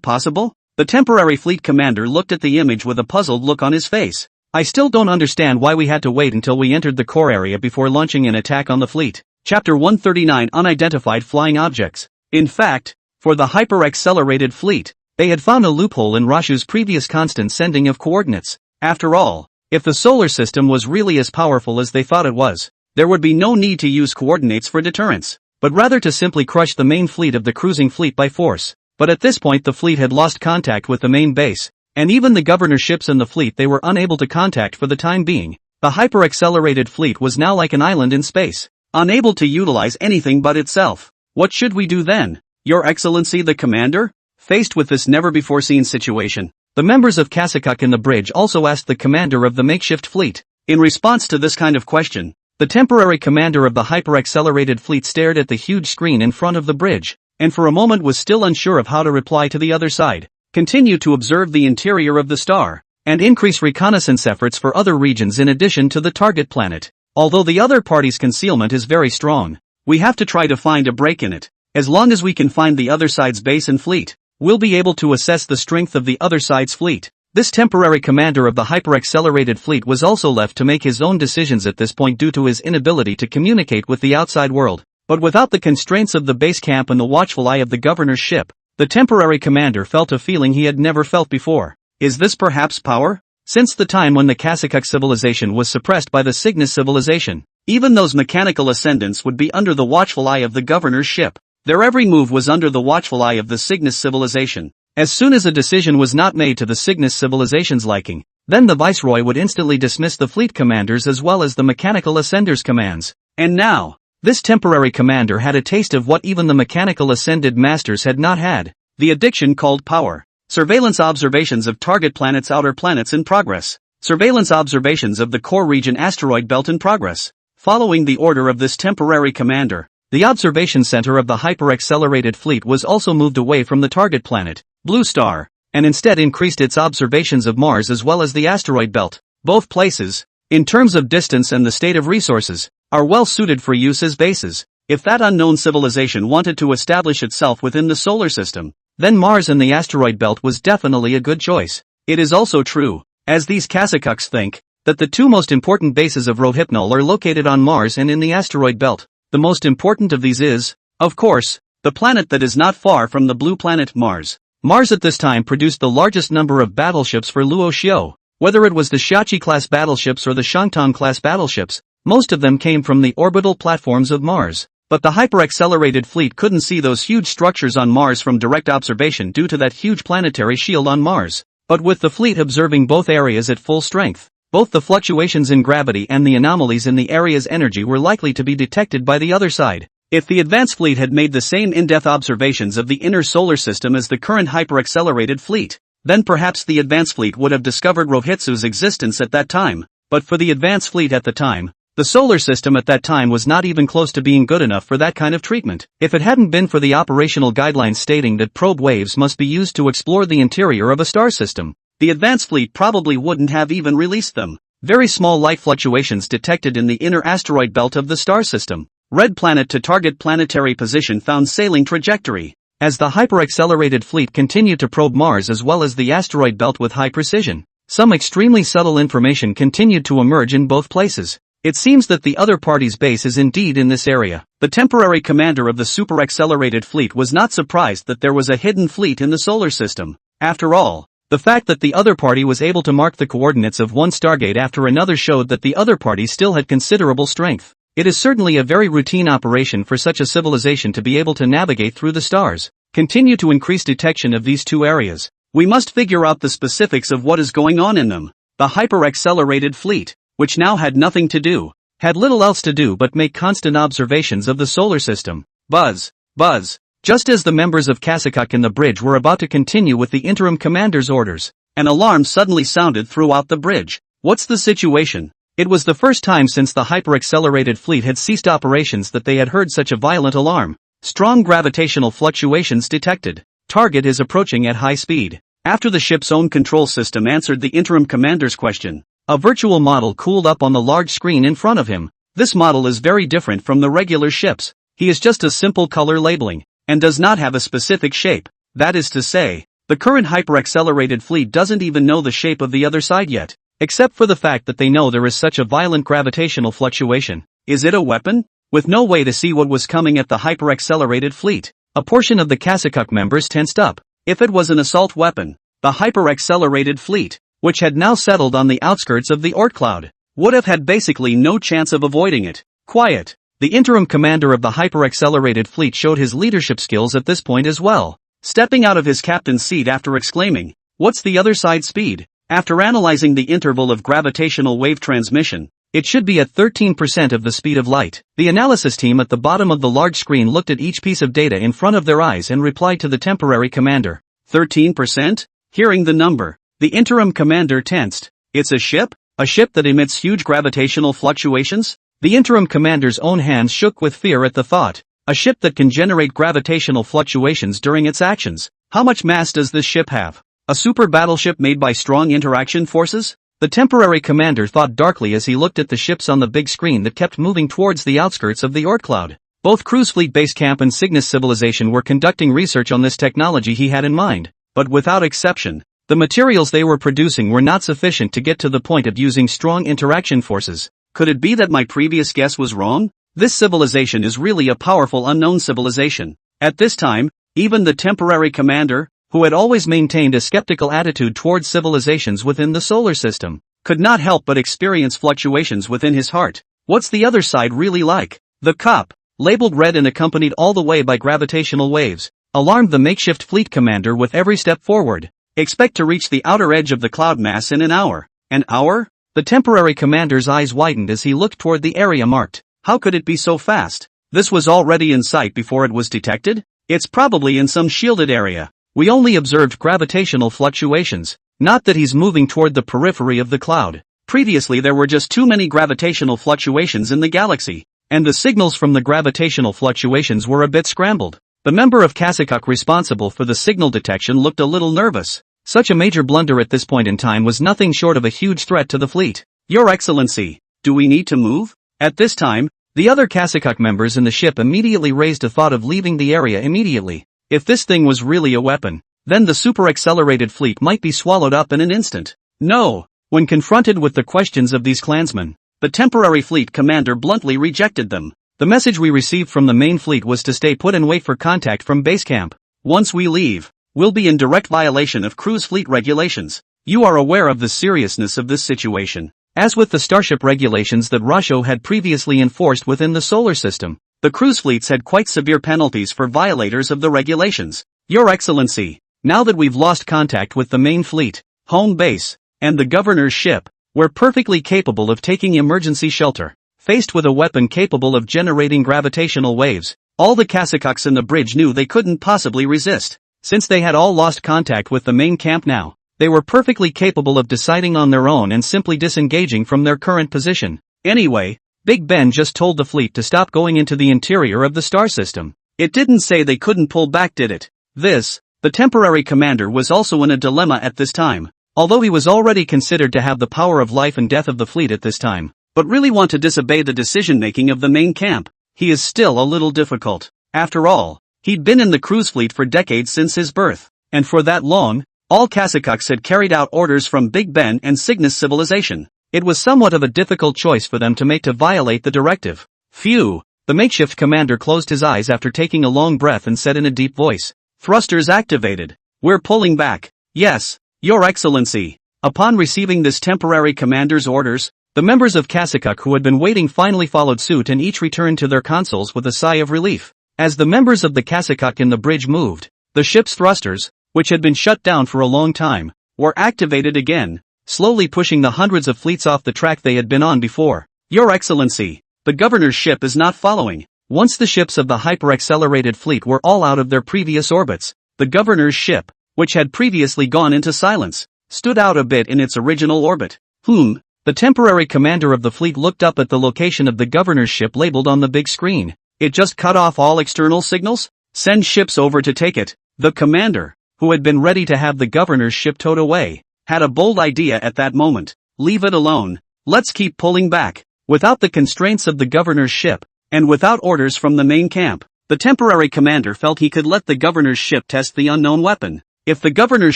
possible? The temporary fleet commander looked at the image with a puzzled look on his face. I still don't understand why we had to wait until we entered the core area before launching an attack on the fleet. Chapter 139 Unidentified Flying Objects. In fact, for the hyper-accelerated fleet, they had found a loophole in Rashu's previous constant sending of coordinates. After all, if the solar system was really as powerful as they thought it was, there would be no need to use coordinates for deterrence, but rather to simply crush the main fleet of the cruising fleet by force. But at this point the fleet had lost contact with the main base, and even the governor's ships in the fleet they were unable to contact for the time being. The hyper-accelerated fleet was now like an island in space, unable to utilize anything but itself. What should we do then? Your Excellency the Commander? Faced with this never-before-seen situation, the members of Kasakuk in the bridge also asked the commander of the makeshift fleet. In response to this kind of question, the temporary commander of the hyper-accelerated fleet stared at the huge screen in front of the bridge, and for a moment was still unsure of how to reply to the other side. Continue to observe the interior of the star, and increase reconnaissance efforts for other regions in addition to the target planet. Although the other party's concealment is very strong, we have to try to find a break in it. As long as we can find the other side's base and fleet, we'll be able to assess the strength of the other side's fleet. This temporary commander of the hyper-accelerated fleet was also left to make his own decisions at this point due to his inability to communicate with the outside world. But without the constraints of the base camp and the watchful eye of the governor's ship, the temporary commander felt a feeling he had never felt before. Is this perhaps power? Since the time when the Kasakuk civilization was suppressed by the Cygnus civilization, even those mechanical ascendants would be under the watchful eye of the governor's ship. Their every move was under the watchful eye of the Cygnus civilization. As soon as a decision was not made to the Cygnus civilization's liking, then the viceroy would instantly dismiss the fleet commanders as well as the mechanical ascenders' commands. And now, this temporary commander had a taste of what even the mechanical ascended masters had not had, the addiction called power. Surveillance observations of target planets' outer planets in progress. Surveillance observations of the core region asteroid belt in progress. Following the order of this temporary commander, the observation center of the hyper-accelerated fleet was also moved away from the target planet, Blue Star, and instead increased its observations of Mars as well as the asteroid belt. Both places, in terms of distance and the state of resources, are well suited for use as bases. If that unknown civilization wanted to establish itself within the solar system, then Mars and the asteroid belt was definitely a good choice. It is also true, as these Kasakuks think, that the two most important bases of Rohypnol are located on Mars and in the asteroid belt. The most important of these is, of course, the planet that is not far from the blue planet Mars. Mars at this time produced the largest number of battleships for Luo Xiao. Whether it was the Shachi-class battleships or the Shangtong-class battleships, most of them came from the orbital platforms of Mars. But the hyper-accelerated fleet couldn't see those huge structures on Mars from direct observation due to that huge planetary shield on Mars. But with the fleet observing both areas at full strength, both the fluctuations in gravity and the anomalies in the area's energy were likely to be detected by the other side. If the advanced fleet had made the same in-depth observations of the inner solar system as the current hyper-accelerated fleet, then perhaps the advanced fleet would have discovered Rohitsu's existence at that time. But for the advanced fleet at the time, The solar system at that time was not even close to being good enough for that kind of treatment. If it hadn't been for the operational guidelines stating that probe waves must be used to explore the interior of a star system, the advanced fleet probably wouldn't have even released them. Very small light fluctuations detected in the inner asteroid belt of the star system. Red planet to target planetary position found sailing trajectory. As the hyper-accelerated fleet continued to probe Mars as well as the asteroid belt with high precision, some extremely subtle information continued to emerge in both places. It seems that the other party's base is indeed in this area. The temporary commander of the super-accelerated fleet was not surprised that there was a hidden fleet in the solar system. After all, the fact that the other party was able to mark the coordinates of one stargate after another showed that the other party still had considerable strength. It is certainly a very routine operation for such a civilization to be able to navigate through the stars. Continue to increase detection of these two areas. We must figure out the specifics of what is going on in them. The hyper-accelerated fleet, which now had nothing to do, had little else to do but make constant observations of the solar system. Buzz, buzz. Just as the members of Kasakuk in the bridge were about to continue with the interim commander's orders, an alarm suddenly sounded throughout the bridge. What's the situation? It was the first time since the hyper-accelerated fleet had ceased operations that they had heard such a violent alarm. Strong gravitational fluctuations detected. Target is approaching at high speed. After the ship's own control system answered the interim commander's question, a virtual model cooled up on the large screen in front of him. This model is very different from the regular ships. He is just a simple color labeling, and does not have a specific shape. That is to say, the current hyper-accelerated fleet doesn't even know the shape of the other side yet, except for the fact that they know there is such a violent gravitational fluctuation. Is it a weapon? With no way to see what was coming at the hyper-accelerated fleet, a portion of the Kasakuk members tensed up. If it was an assault weapon, the hyper-accelerated fleet, which had now settled on the outskirts of the Oort cloud, would have had basically no chance of avoiding it. Quiet. The interim commander of the hyper-accelerated fleet showed his leadership skills at this point as well, stepping out of his captain's seat after exclaiming, "What's the other side speed?" After analyzing the interval of gravitational wave transmission, it should be at 13% of the speed of light. The analysis team at the bottom of the large screen looked at each piece of data in front of their eyes and replied to the temporary commander. 13%? Hearing the number, the interim commander tensed. It's a ship? A ship that emits huge gravitational fluctuations? The interim commander's own hands shook with fear at the thought. A ship that can generate gravitational fluctuations during its actions. How much mass does this ship have? A super battleship made by strong interaction forces? The temporary commander thought darkly as he looked at the ships on the big screen that kept moving towards the outskirts of the Oort cloud. Both Cruise Fleet Base Camp and Cygnus Civilization were conducting research on this technology he had in mind, but without exception, the materials they were producing were not sufficient to get to the point of using strong interaction forces. Could it be that my previous guess was wrong? This civilization is really a powerful unknown civilization. At this time, even the temporary commander, who had always maintained a skeptical attitude towards civilizations within the solar system, could not help but experience fluctuations within his heart. What's the other side really like? The cup, labeled red and accompanied all the way by gravitational waves, alarmed the makeshift fleet commander with every step forward. Expect to reach the outer edge of the cloud mass in an hour. An hour? The temporary commander's eyes widened as he looked toward the area marked. How could it be so fast? This was already in sight before it was detected? It's probably in some shielded area. We only observed gravitational fluctuations, not that he's moving toward the periphery of the cloud. Previously there were just too many gravitational fluctuations in the galaxy, and the signals from the gravitational fluctuations were a bit scrambled. The member of Kasakuk responsible for the signal detection looked a little nervous. Such a major blunder at this point in time was nothing short of a huge threat to the fleet. Your Excellency, do we need to move? At this time, the other Kasakuk members in the ship immediately raised a thought of leaving the area immediately. If this thing was really a weapon, then the super-accelerated fleet might be swallowed up in an instant. No! When confronted with the questions of these clansmen, the temporary fleet commander bluntly rejected them. The message we received from the main fleet was to stay put and wait for contact from base camp. Once we leave, we'll be in direct violation of cruise fleet regulations. You are aware of the seriousness of this situation. As with the starship regulations that Rasho had previously enforced within the solar system, the cruise fleets had quite severe penalties for violators of the regulations. Your Excellency, now that we've lost contact with the main fleet, home base, and the governor's ship, we're perfectly capable of taking emergency shelter. Faced with a weapon capable of generating gravitational waves, all the Kasakuks in the bridge knew they couldn't possibly resist. Since they had all lost contact with the main camp now, they were perfectly capable of deciding on their own and simply disengaging from their current position. Anyway, Big Ben just told the fleet to stop going into the interior of the star system. It didn't say they couldn't pull back, did it? The temporary commander was also in a dilemma at this time. Although he was already considered to have the power of life and death of the fleet at this time, but really want to disobey the decision-making of the main camp, he is still a little difficult. After all, he'd been in the cruise fleet for decades since his birth, and for that long, all Kasakaks had carried out orders from Big Ben and Cygnus civilization. It was somewhat of a difficult choice for them to make to violate the directive. Phew! The makeshift commander closed his eyes after taking a long breath and said in a deep voice, "Thrusters activated. We're pulling back." "Yes, Your Excellency." Upon receiving this temporary commander's orders, the members of Kasakuk who had been waiting finally followed suit and each returned to their consoles with a sigh of relief. As the members of the Kasakuk in the bridge moved, the ship's thrusters, which had been shut down for a long time, were activated again, slowly pushing the hundreds of fleets off the track they had been on before. "Your Excellency, the governor's ship is not following." Once the ships of the hyper-accelerated fleet were all out of their previous orbits, the governor's ship, which had previously gone into silence, stood out a bit in its original orbit. The temporary commander of the fleet looked up at the location of the governor's ship labeled on the big screen. It just cut off all external signals? Send ships over to take it. The commander, who had been ready to have the governor's ship towed away, had a bold idea at that moment. "Leave it alone. Let's keep pulling back." Without the constraints of the governor's ship, and without orders from the main camp, the temporary commander felt he could let the governor's ship test the unknown weapon. If the governor's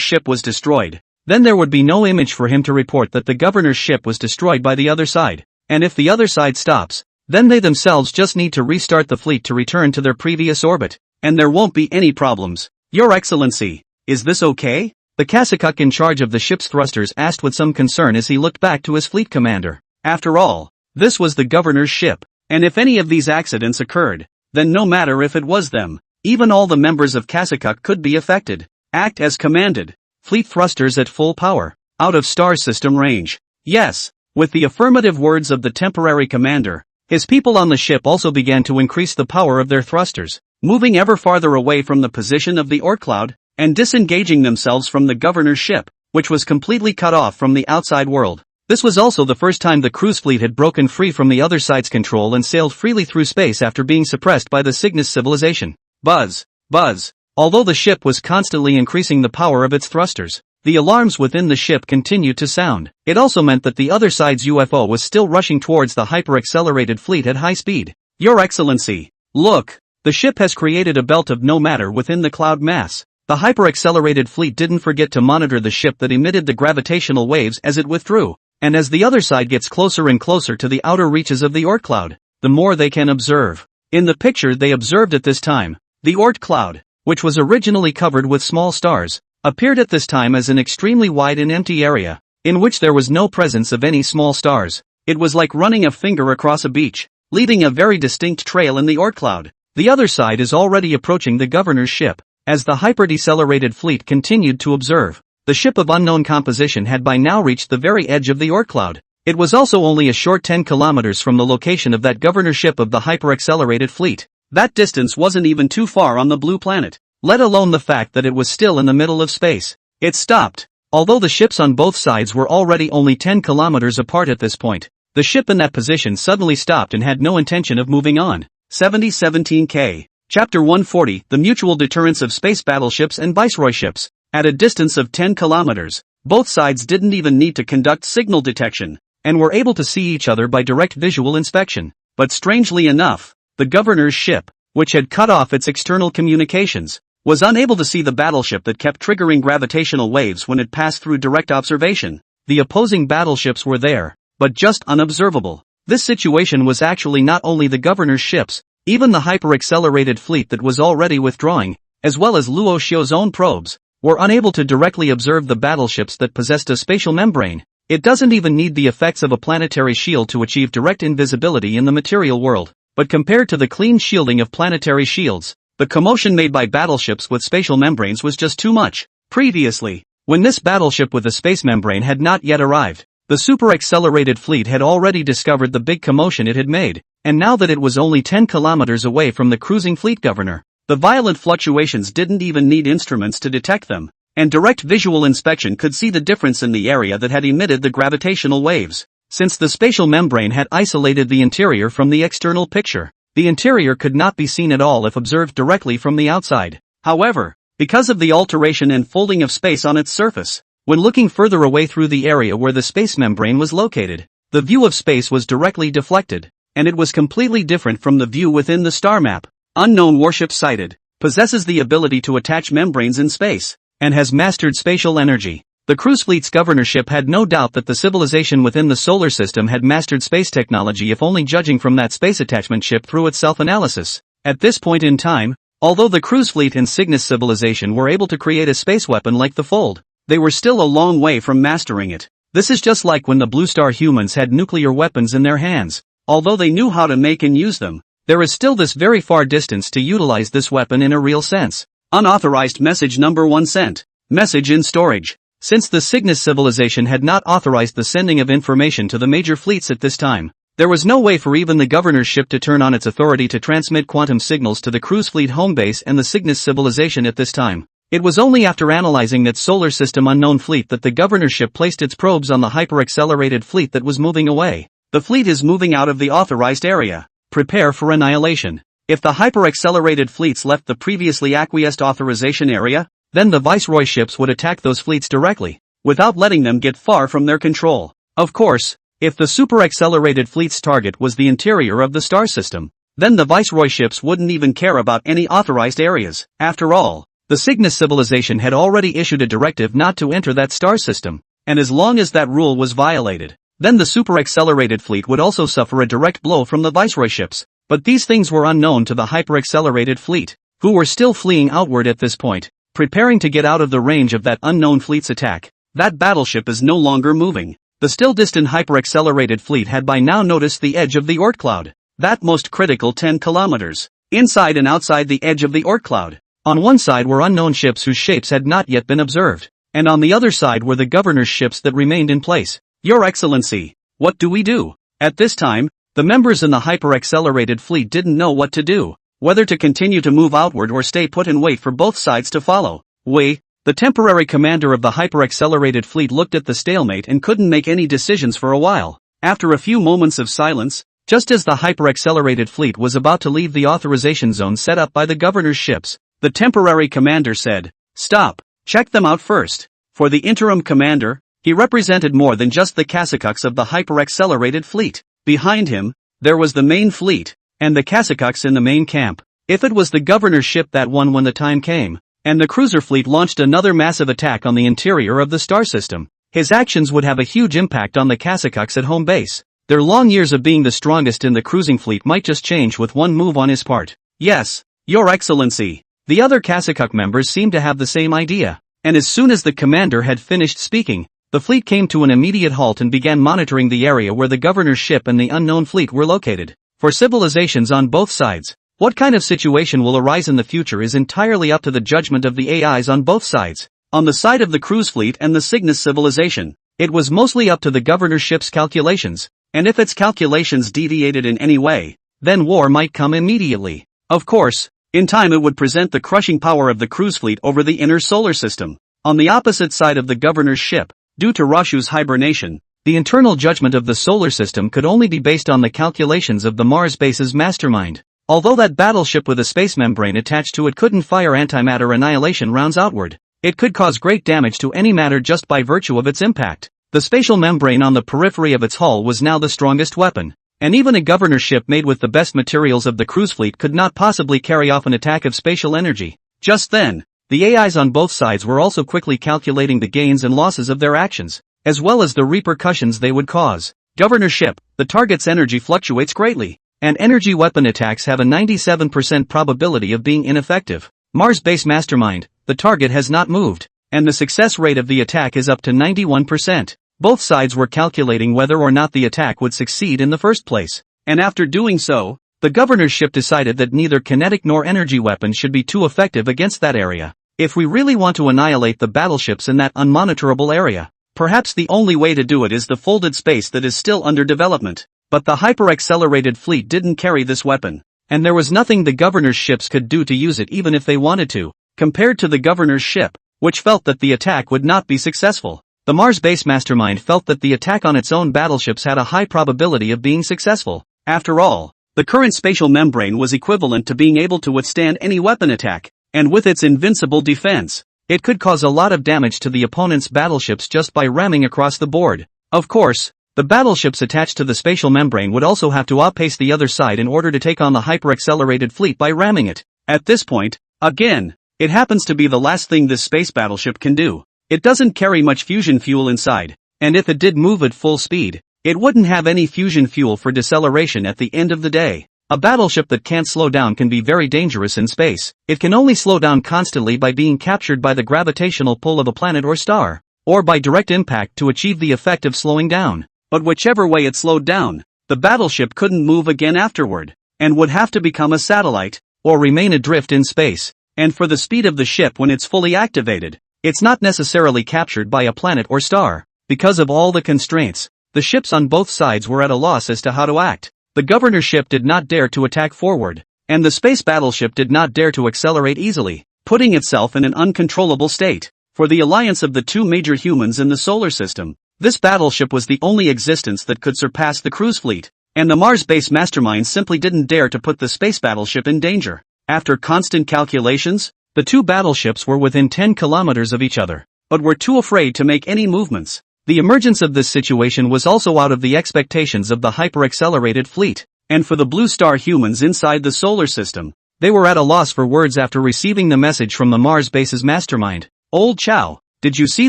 ship was destroyed, then there would be no image for him to report that the governor's ship was destroyed by the other side. And if the other side stops, then they themselves just need to restart the fleet to return to their previous orbit, and there won't be any problems. "Your Excellency, is this okay?" The Kasakuk in charge of the ship's thrusters asked with some concern as he looked back to his fleet commander. After all, this was the governor's ship, and if any of these accidents occurred, then no matter if it was them, even all the members of Kasakuk could be affected. "Act as commanded. Fleet thrusters at full power, out of star system range." "Yes." With the affirmative words of the temporary commander, his people on the ship also began to increase the power of their thrusters, moving ever farther away from the position of the Oort cloud, and disengaging themselves from the governor's ship, which was completely cut off from the outside world. This was also the first time the cruise fleet had broken free from the other side's control and sailed freely through space after being suppressed by the Cygnus civilization. Buzz, buzz. Although the ship was constantly increasing the power of its thrusters, the alarms within the ship continued to sound. It also meant that the other side's UFO was still rushing towards the hyper-accelerated fleet at high speed. "Your Excellency, look! The ship has created a belt of no matter within the cloud mass." The hyper-accelerated fleet didn't forget to monitor the ship that emitted the gravitational waves as it withdrew, and as the other side gets closer and closer to the outer reaches of the Oort cloud, the more they can observe. In the picture they observed at this time, the Oort cloud, which was originally covered with small stars, appeared at this time as an extremely wide and empty area, in which there was no presence of any small stars. It was like running a finger across a beach, leaving a very distinct trail in the Oort cloud. The other side is already approaching the governor's ship. As the hyper-decelerated fleet continued to observe, the ship of unknown composition had by now reached the very edge of the Oort cloud. It was also only a short 10 kilometers from the location of that governor's ship of the hyper-accelerated fleet. That distance wasn't even too far on the blue planet, let alone the fact that it was still in the middle of space. It stopped. Although the ships on both sides were already only 10 kilometers apart at this point, the ship in that position suddenly stopped and had no intention of moving on. 17K. Chapter 140, The Mutual Deterrence of Space Battleships and Viceroy Ships. At a distance of 10 kilometers, both sides didn't even need to conduct signal detection, and were able to see each other by direct visual inspection. But strangely enough, the governor's ship, which had cut off its external communications, was unable to see the battleship that kept triggering gravitational waves when it passed through direct observation. The opposing battleships were there, but just unobservable. This situation was actually not only the governor's ships, even the hyper-accelerated fleet that was already withdrawing, as well as Luo Xiu's own probes, were unable to directly observe the battleships that possessed a spatial membrane. It doesn't even need the effects of a planetary shield to achieve direct invisibility in the material world, but compared to the clean shielding of planetary shields, the commotion made by battleships with spatial membranes was just too much. Previously, when this battleship with a space membrane had not yet arrived, the super-accelerated fleet had already discovered the big commotion it had made, and now that it was only 10 kilometers away from the cruising fleet governor, the violent fluctuations didn't even need instruments to detect them, and direct visual inspection could see the difference in the area that had emitted the gravitational waves. Since the spatial membrane had isolated the interior from the external picture, the interior could not be seen at all if observed directly from the outside. However, because of the alteration and folding of space on its surface, when looking further away through the area where the space membrane was located, the view of space was directly deflected, and it was completely different from the view within the star map. Unknown warship sighted, possesses the ability to attach membranes in space, and has mastered spatial energy. The cruise fleet's governorship had no doubt that the civilization within the solar system had mastered space technology, if only judging from that space attachment ship through its self-analysis. At this point in time, although the cruise fleet and Cygnus civilization were able to create a space weapon like the Fold, they were still a long way from mastering it. This is just like when the Blue Star humans had nuclear weapons in their hands. Although they knew how to make and use them, there is still this very far distance to utilize this weapon in a real sense. Unauthorized message number 1 sent. Message in storage. Since the Cygnus civilization had not authorized the sending of information to the major fleets at this time, there was no way for even the governor's ship to turn on its authority to transmit quantum signals to the cruise fleet home base and the Cygnus civilization at this time. It was only after analyzing that solar system unknown fleet that the governor's ship placed its probes on the hyper-accelerated fleet that was moving away. The fleet is moving out of the authorized area. Prepare for annihilation. If the hyper-accelerated fleets left the previously acquiesced authorization area, then the viceroy ships would attack those fleets directly, without letting them get far from their control. Of course, if the super-accelerated fleet's target was the interior of the star system, then the viceroy ships wouldn't even care about any authorized areas. After all, the Cygnus civilization had already issued a directive not to enter that star system, and as long as that rule was violated, then the super-accelerated fleet would also suffer a direct blow from the viceroy ships. But these things were unknown to the hyper-accelerated fleet, who were still fleeing outward at this point, preparing to get out of the range of that unknown fleet's attack. That battleship is no longer moving. The still distant hyper-accelerated fleet had by now noticed the edge of the Oort cloud, that most critical 10 kilometers, inside and outside the edge of the Oort cloud. On one side were unknown ships whose shapes had not yet been observed, and on the other side were the governor's ships that remained in place. Your Excellency, what do we do? At this time, the members in the hyper-accelerated fleet didn't know what to do, whether to continue to move outward or stay put and wait for both sides to follow. Wei, the temporary commander of the hyper-accelerated fleet, looked at the stalemate and couldn't make any decisions for a while. After a few moments of silence, just as the hyper-accelerated fleet was about to leave the authorization zone set up by the governor's ships, the temporary commander said, "Stop, check them out first." For the interim commander, he represented more than just the Kasakaks of the hyper-accelerated fleet. Behind him, there was the main fleet, and the Kasakaks in the main camp. If it was the governor's ship that won when the time came, and the cruiser fleet launched another massive attack on the interior of the star system, his actions would have a huge impact on the Kasakaks at home base. Their long years of being the strongest in the cruising fleet might just change with one move on his part. Yes, Your Excellency. The other Kasakak members seemed to have the same idea, and as soon as the commander had finished speaking, the fleet came to an immediate halt and began monitoring the area where the governor's ship and the unknown fleet were located. For civilizations on both sides, what kind of situation will arise in the future is entirely up to the judgment of the AIs on both sides. On the side of the cruise fleet and the Cygnus civilization, it was mostly up to the governor's ship's calculations, and if its calculations deviated in any way, then war might come immediately. Of course, in time it would present the crushing power of the cruise fleet over the inner solar system. On the opposite side of the governor's ship, due to Rashu's hibernation, the internal judgment of the solar system could only be based on the calculations of the Mars base's mastermind. Although that battleship with a space membrane attached to it couldn't fire antimatter annihilation rounds outward, it could cause great damage to any matter just by virtue of its impact. The spatial membrane on the periphery of its hull was now the strongest weapon, and even a governor's ship made with the best materials of the cruise fleet could not possibly carry off an attack of spatial energy. Just then, the AIs on both sides were also quickly calculating the gains and losses of their actions, as well as the repercussions they would cause. Governor's ship, the target's energy fluctuates greatly, and energy weapon attacks have a 97% probability of being ineffective. Mars base mastermind, the target has not moved, and the success rate of the attack is up to 91%. Both sides were calculating whether or not the attack would succeed in the first place, and after doing so, the governor's ship decided that neither kinetic nor energy weapons should be too effective against that area. If we really want to annihilate the battleships in that unmonitorable area, perhaps the only way to do it is the folded space that is still under development. But the hyper-accelerated fleet didn't carry this weapon, and there was nothing the governor's ships could do to use it even if they wanted to, compared to the governor's ship, which felt that the attack would not be successful. The Mars-based mastermind felt that the attack on its own battleships had a high probability of being successful. After all, the current spatial membrane was equivalent to being able to withstand any weapon attack, and with its invincible defense, it could cause a lot of damage to the opponent's battleships just by ramming across the board. Of course, the battleships attached to the spatial membrane would also have to outpace the other side in order to take on the hyper-accelerated fleet by ramming it. At this point, again, it happens to be the last thing this space battleship can do. It doesn't carry much fusion fuel inside, and if it did move at full speed, it wouldn't have any fusion fuel for deceleration at the end of the day. A battleship that can't slow down can be very dangerous in space. It can only slow down constantly by being captured by the gravitational pull of a planet or star, or by direct impact to achieve the effect of slowing down. But whichever way it slowed down, the battleship couldn't move again afterward, and would have to become a satellite, or remain adrift in space. And for the speed of the ship when it's fully activated, it's not necessarily captured by a planet or star. Because of all the constraints, the ships on both sides were at a loss as to how to act. The governor ship did not dare to attack forward, and the space battleship did not dare to accelerate easily, putting itself in an uncontrollable state. For the alliance of the two major humans in the solar system, this battleship was the only existence that could surpass the cruise fleet, and the Mars-based mastermind simply didn't dare to put the space battleship in danger. After constant calculations, the two battleships were within 10 kilometers of each other, but were too afraid to make any movements. The emergence of this situation was also out of the expectations of the hyper-accelerated fleet, and for the Blue Star humans inside the solar system, they were at a loss for words after receiving the message from the Mars base's mastermind. Old Chow, did you see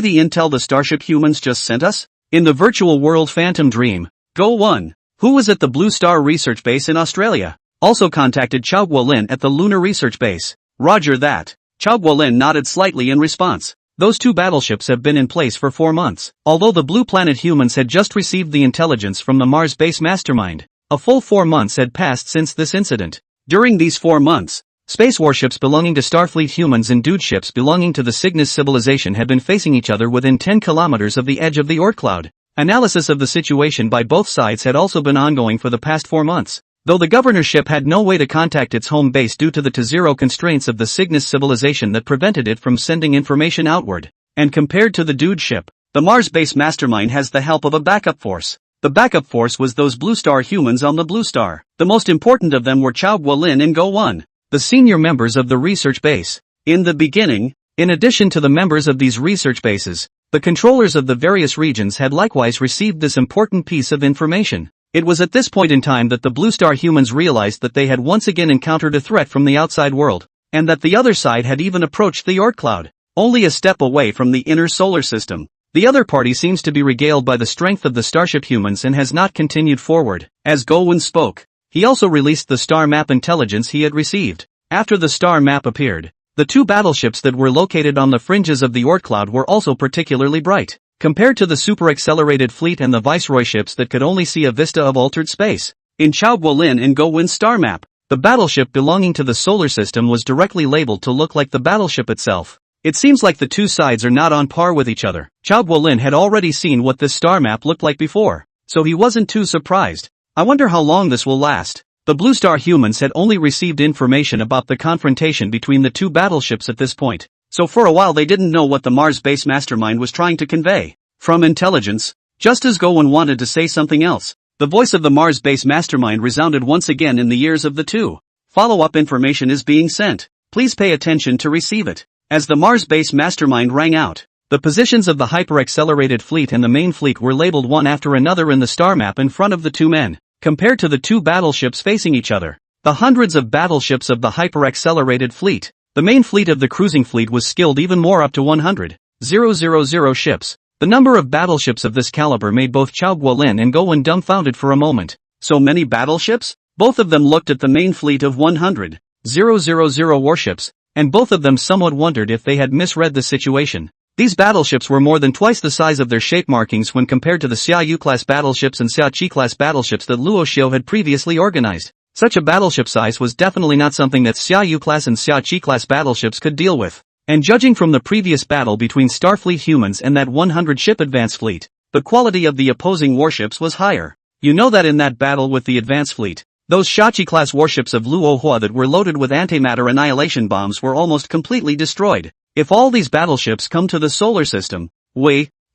the intel the Starship humans just sent us? In the virtual world Phantom Dream, Go 1, who was at the Blue Star research base in Australia, also contacted Chow Guolin at the Lunar Research Base. Roger that. Chow Guolin nodded slightly in response. Those two battleships have been in place for 4 months. Although the Blue Planet humans had just received the intelligence from the Mars base mastermind, a full 4 months had passed since this incident. During these 4 months, space warships belonging to Starfleet humans and dude ships belonging to the Cygnus civilization had been facing each other within 10 kilometers of the edge of the Oort cloud. Analysis of the situation by both sides had also been ongoing for the past 4 months. Though the governorship had no way to contact its home base due to the T-0 constraints of the Cygnus civilization that prevented it from sending information outward. And compared to the dude ship, the Mars base mastermind has the help of a backup force. The backup force was those Blue Star humans on the Blue Star. The most important of them were Chow Guolin and Go 1, the senior members of the research base. In the beginning, in addition to the members of these research bases, the controllers of the various regions had likewise received this important piece of information. It was at this point in time that the Blue Star humans realized that they had once again encountered a threat from the outside world, and that the other side had even approached the Oort cloud, only a step away from the inner solar system. The other party seems to be regaled by the strength of the Starship humans and has not continued forward. As Gowon spoke, he also released the star map intelligence he had received. After the star map appeared, the two battleships that were located on the fringes of the Oort cloud were also particularly bright, compared to the super-accelerated fleet and the Viceroy ships that could only see a vista of altered space. In Chow Guolin and Go Win's star map, the battleship belonging to the solar system was directly labeled to look like the battleship itself. It seems like the two sides are not on par with each other. Chow Guolin had already seen what this star map looked like before, so he wasn't too surprised. I wonder how long this will last. The Blue Star humans had only received information about the confrontation between the two battleships at this point. So for a while they didn't know what the Mars base mastermind was trying to convey. From intelligence, just as Gowon wanted to say something else, the voice of the Mars base mastermind resounded once again in the ears of the two. Follow-up information is being sent. Please pay attention to receive it. As the Mars base mastermind rang out, the positions of the hyper-accelerated fleet and the main fleet were labeled one after another in the star map in front of the two men. Compared to the two battleships facing each other, the hundreds of battleships of the hyper-accelerated fleet, the main fleet of the cruising fleet was skilled even more, up to 100,000 ships. The number of battleships of this caliber made both Chow Guolin and Gowon dumbfounded for a moment. So many battleships? Both of them looked at the main fleet of 100,000 warships, and both of them somewhat wondered if they had misread the situation. These battleships were more than twice the size of their shape markings when compared to the Xiaoyu-class battleships and Xiaoqi-class battleships that Luo Xiao had previously organized. Such a battleship size was definitely not something that Xiaoyu-class and Xiaoqi-class battleships could deal with. And judging from the previous battle between Starfleet humans and that 100-ship advance fleet, the quality of the opposing warships was higher. You know that in that battle with the advance fleet, those Xiaoqi-class warships of Luo Hua that were loaded with antimatter annihilation bombs were almost completely destroyed. If all these battleships come to the solar system,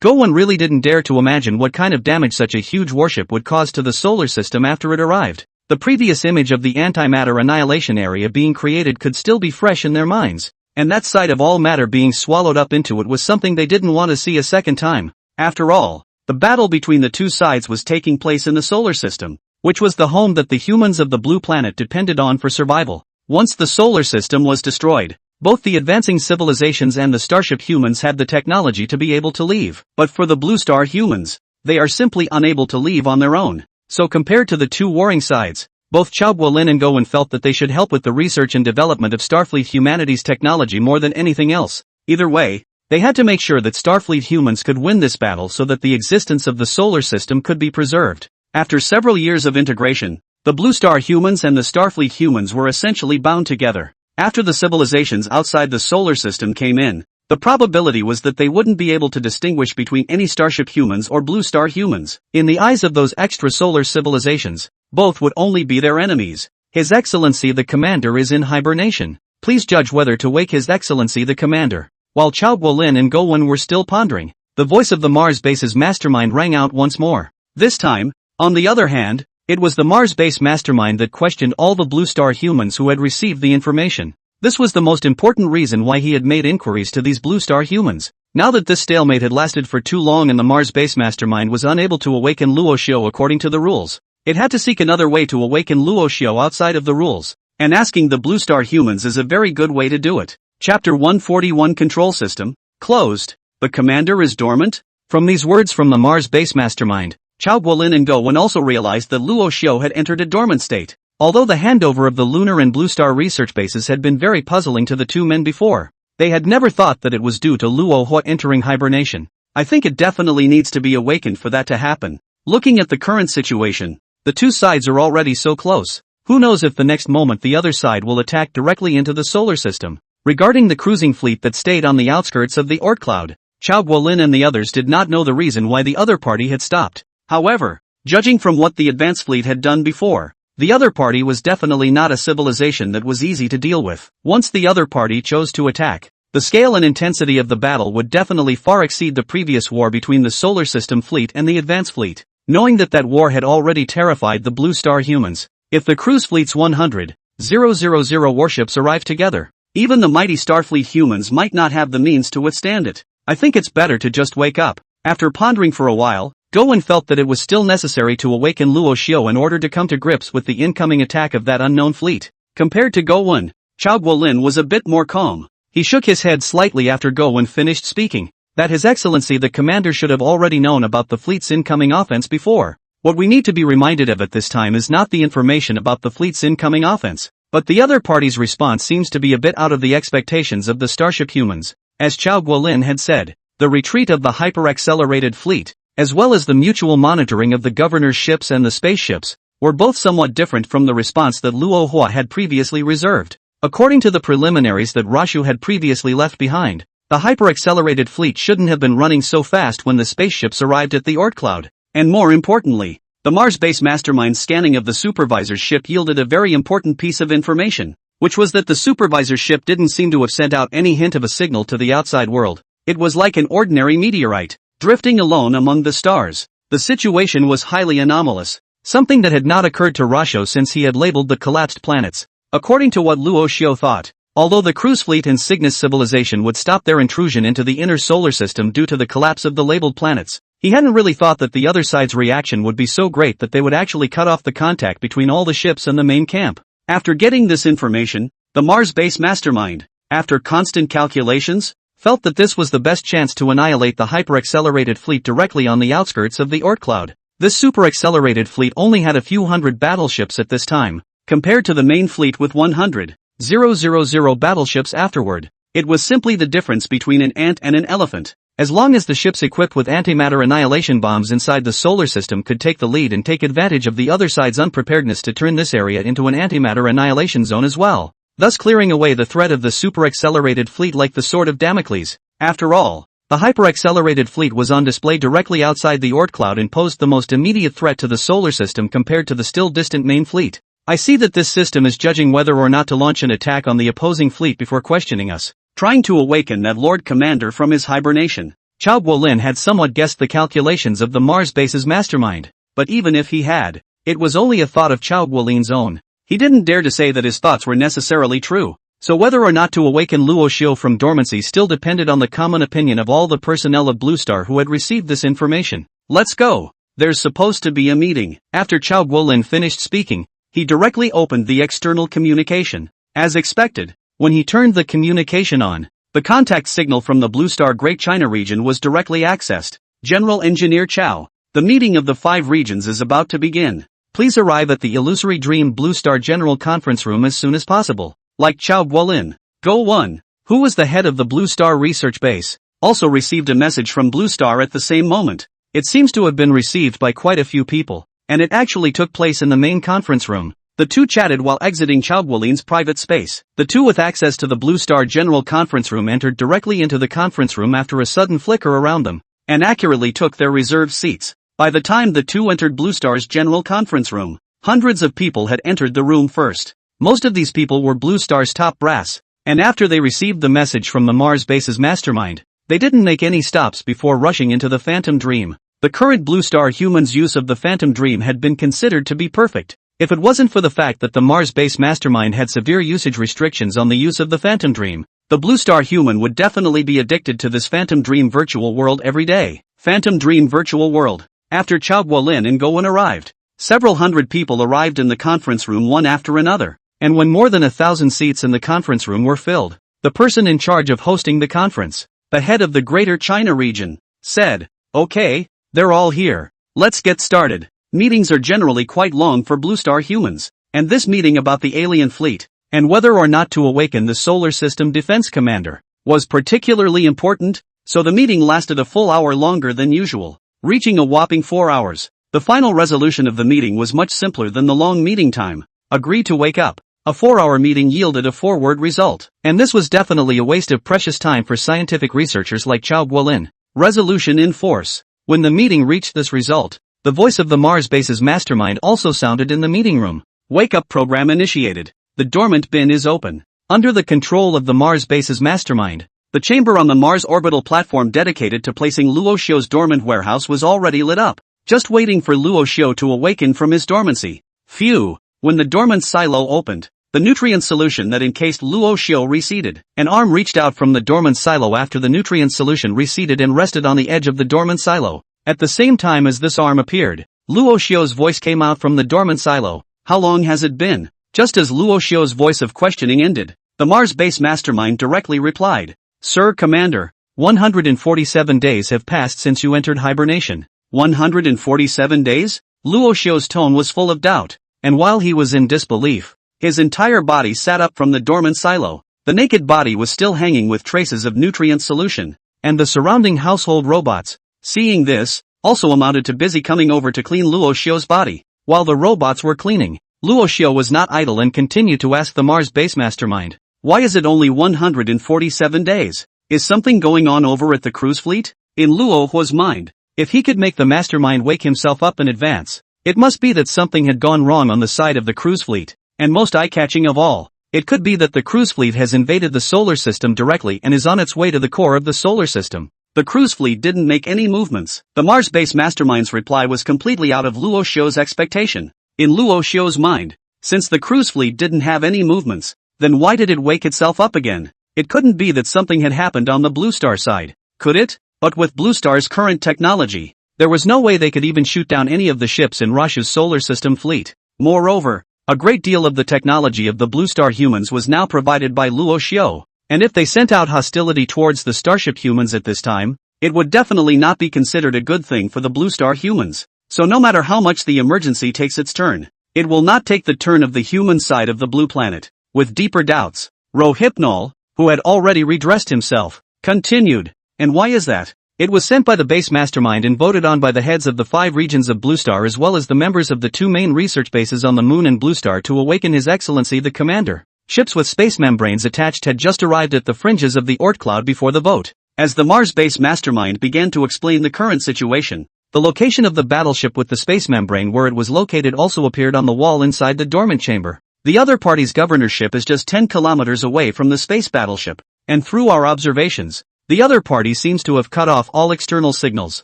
Go-1 really didn't dare to imagine what kind of damage such a huge warship would cause to the solar system after it arrived. The previous image of the antimatter annihilation area being created could still be fresh in their minds, and that sight of all matter being swallowed up into it was something they didn't want to see a second time. After all, the battle between the two sides was taking place in the solar system, which was the home that the humans of the blue planet depended on for survival. Once the solar system was destroyed, both the advancing civilizations and the starship humans had the technology to be able to leave. But for the blue star humans, they are simply unable to leave on their own. So compared to the two warring sides, both Chao Guolin and Go-1 felt that they should help with the research and development of Starfleet humanity's technology more than anything else. Either way, they had to make sure that Starfleet humans could win this battle so that the existence of the solar system could be preserved. After several years of integration, the Blue Star humans and the Starfleet humans were essentially bound together. After the civilizations outside the solar system came in, the probability was that they wouldn't be able to distinguish between any starship humans or Blue Star humans. In the eyes of those extrasolar civilizations, both would only be their enemies. His Excellency the Commander is in hibernation. Please judge whether to wake His Excellency the Commander. While Chao Guolin and Go-1 were still pondering, the voice of the Mars base's mastermind rang out once more. This time, on the other hand, it was the Mars base mastermind that questioned all the Blue Star humans who had received the information. This was the most important reason why he had made inquiries to these Blue Star humans. Now that this stalemate had lasted for too long and the Mars base mastermind was unable to awaken Luo Xiu according to the rules, it had to seek another way to awaken Luo Xiu outside of the rules, and asking the Blue Star humans is a very good way to do it. Chapter 141 Control System, Closed. The Commander is dormant? From these words from the Mars base mastermind, Chao Guolin and Go-1 also realized that Luo Xiu had entered a dormant state. Although the handover of the Lunar and Blue Star research bases had been very puzzling to the two men before, they had never thought that it was due to Luo Hua entering hibernation. I think it definitely needs to be awakened for that to happen. Looking at the current situation, the two sides are already so close. Who knows if the next moment the other side will attack directly into the solar system. Regarding the cruising fleet that stayed on the outskirts of the Oort cloud, Chao Guolin and the others did not know the reason why the other party had stopped. However, judging from what the advance fleet had done before, the other party was definitely not a civilization that was easy to deal with. Once the other party chose to attack, the scale and intensity of the battle would definitely far exceed the previous war between the solar system fleet and the advance fleet. Knowing that war had already terrified the Blue Star humans, if the cruise fleet's 100,000 warships arrived together, even the mighty Starfleet humans might not have the means to withstand it. I think it's better to just wake up. After pondering for a while, Go-1 felt that it was still necessary to awaken Luo Xiu in order to come to grips with the incoming attack of that unknown fleet. Compared to Go-1, Chao Guolin was a bit more calm. He shook his head slightly after Go-1 finished speaking, that His Excellency the Commander should have already known about the fleet's incoming offense before. What we need to be reminded of at this time is not the information about the fleet's incoming offense, but the other party's response seems to be a bit out of the expectations of the starship humans. As Chao Guolin had said, the retreat of the hyper-accelerated fleet, as well as the mutual monitoring of the governor's ships and the spaceships, were both somewhat different from the response that Luo Hua had previously reserved. According to the preliminaries that Rashu had previously left behind, the hyper-accelerated fleet shouldn't have been running so fast when the spaceships arrived at the Oort cloud. And more importantly, the Mars base mastermind scanning of the supervisor's ship yielded a very important piece of information, which was that the supervisor's ship didn't seem to have sent out any hint of a signal to the outside world. It was like an ordinary meteorite, drifting alone among the stars. The situation was highly anomalous, something that had not occurred to Rasho since he had labeled the collapsed planets. According to what Luo Xiu thought, although the cruise fleet and Cygnus civilization would stop their intrusion into the inner solar system due to the collapse of the labeled planets, he hadn't really thought that the other side's reaction would be so great that they would actually cut off the contact between all the ships and the main camp. After getting this information, the Mars base mastermind, after constant calculations, felt that this was the best chance to annihilate the hyper-accelerated fleet directly on the outskirts of the Oort cloud. This super-accelerated fleet only had a few hundred battleships at this time, compared to the main fleet with 100,000 battleships afterward. It was simply the difference between an ant and an elephant. As long as the ships equipped with antimatter annihilation bombs inside the solar system could take the lead and take advantage of the other side's unpreparedness to turn this area into an antimatter annihilation zone as well, thus clearing away the threat of the super-accelerated fleet like the sword of Damocles. After all, the hyper-accelerated fleet was on display directly outside the Oort cloud and posed the most immediate threat to the solar system compared to the still distant main fleet. I see that this system is judging whether or not to launch an attack on the opposing fleet before questioning us, trying to awaken that Lord Commander from his hibernation. Chao Guolin had somewhat guessed the calculations of the Mars base's mastermind. But even if he had, it was only a thought of Chao Guolin's own. He didn't dare to say that his thoughts were necessarily true. So whether or not to awaken Luo Xiu from dormancy still depended on the common opinion of all the personnel of Blue Star who had received this information. Let's go. There's supposed to be a meeting. After Chao Guolin finished speaking, he directly opened the external communication. As expected, when he turned the communication on, the contact signal from the Blue Star Great China region was directly accessed. General Engineer Chao, the meeting of the 5 regions is about to begin. Please arrive at the Illusory Dream Blue Star General Conference Room as soon as possible. Like Chao Guolin. Go 1. Who was the head of the Blue Star Research Base, also received a message from Blue Star at the same moment. It seems to have been received by quite a few people, and it actually took place in the main conference room. The two chatted while exiting Chao Guolin's private space. The two with access to the Blue Star General Conference Room entered directly into the conference room after a sudden flicker around them, and accurately took their reserved seats. By the time the two entered Blue Star's General Conference Room, hundreds of people had entered the room first. Most of these people were Blue Star's top brass, and after they received the message from the Mars base's mastermind, they didn't make any stops before rushing into the Phantom Dream. The current Blue Star humans' use of the Phantom Dream had been considered to be perfect. If it wasn't for the fact that the Mars base mastermind had severe usage restrictions on the use of the Phantom Dream, the Blue Star human would definitely be addicted to this Phantom Dream virtual world every day. Phantom Dream virtual world. After Chao Guolin and Gowen arrived, several hundred people arrived in the conference room one after another, and when more than 1,000 seats in the conference room were filled, the person in charge of hosting the conference, the head of the Greater China region, said, "Okay, they're all here. Let's get started." Meetings are generally quite long for Blue Star humans, and this meeting about the alien fleet, and whether or not to awaken the Solar System Defense Commander, was particularly important, so the meeting lasted a full hour longer than usual, reaching a whopping 4 hours. The final resolution of the meeting was much simpler than the long meeting time. Agree to wake up. A 4-hour meeting yielded a forward result, and this was definitely a waste of precious time for scientific researchers like Chao Guolin. Resolution in force. When the meeting reached this result, the voice of the Mars base's mastermind also sounded in the meeting room. Wake up program initiated. The dormant bin is open. Under the control of the Mars base's mastermind, the chamber on the Mars orbital platform dedicated to placing Luo Xiu's dormant warehouse was already lit up, just waiting for Luo Xiu to awaken from his dormancy. Phew! When the dormant silo opened, the nutrient solution that encased Luo Xiu receded. An arm reached out from the dormant silo after the nutrient solution receded and rested on the edge of the dormant silo. At the same time as this arm appeared, Luo Xiu's voice came out from the dormant silo. How long has it been? Just as Luo Xiu's voice of questioning ended, the Mars base mastermind directly replied, "Sir Commander, 147 days have passed since you entered hibernation." 147 days? Luo Xiu's tone was full of doubt, and while he was in disbelief, his entire body sat up from the dormant silo. The naked body was still hanging with traces of nutrient solution, and the surrounding household robots, seeing this, also amounted to busy coming over to clean Luo Xiu's body. While the robots were cleaning, Luo Xiu was not idle and continued to ask the Mars base mastermind, "Why is it only 147 days? Is something going on over at the cruise fleet?" In Luo Hua's mind, if he could make the mastermind wake himself up in advance, it must be that something had gone wrong on the side of the cruise fleet, and most eye-catching of all, it could be that the cruise fleet has invaded the solar system directly and is on its way to the core of the solar system. The cruise fleet didn't make any movements. The Mars base mastermind's reply was completely out of Luo Xiu's expectation. In Luo Xiu's mind, since the cruise fleet didn't have any movements, then why did it wake itself up again? It couldn't be that something had happened on the Blue Star side, could it? But with Blue Star's current technology, there was no way they could even shoot down any of the ships in Russia's solar system fleet. Moreover, a great deal of the technology of the Blue Star humans was now provided by Luo Xiu. And if they sent out hostility towards the Starship humans at this time, it would definitely not be considered a good thing for the Blue Star humans. So no matter how much the emergency takes its turn, it will not take the turn of the human side of the blue planet. With deeper doubts, Rohypnol, who had already redressed himself, continued. And why is that? It was sent by the base mastermind and voted on by the heads of the 5 regions of Blue Star as well as the members of the 2 main research bases on the Moon and Blue Star to awaken His Excellency the Commander. Ships with space membranes attached had just arrived at the fringes of the Oort cloud before the vote. As the Mars base mastermind began to explain the current situation, the location of the battleship with the space membrane where it was located also appeared on the wall inside the dormant chamber. The other party's governorship is just 10 kilometers away from the space battleship, and through our observations, The other party seems to have cut off all external signals.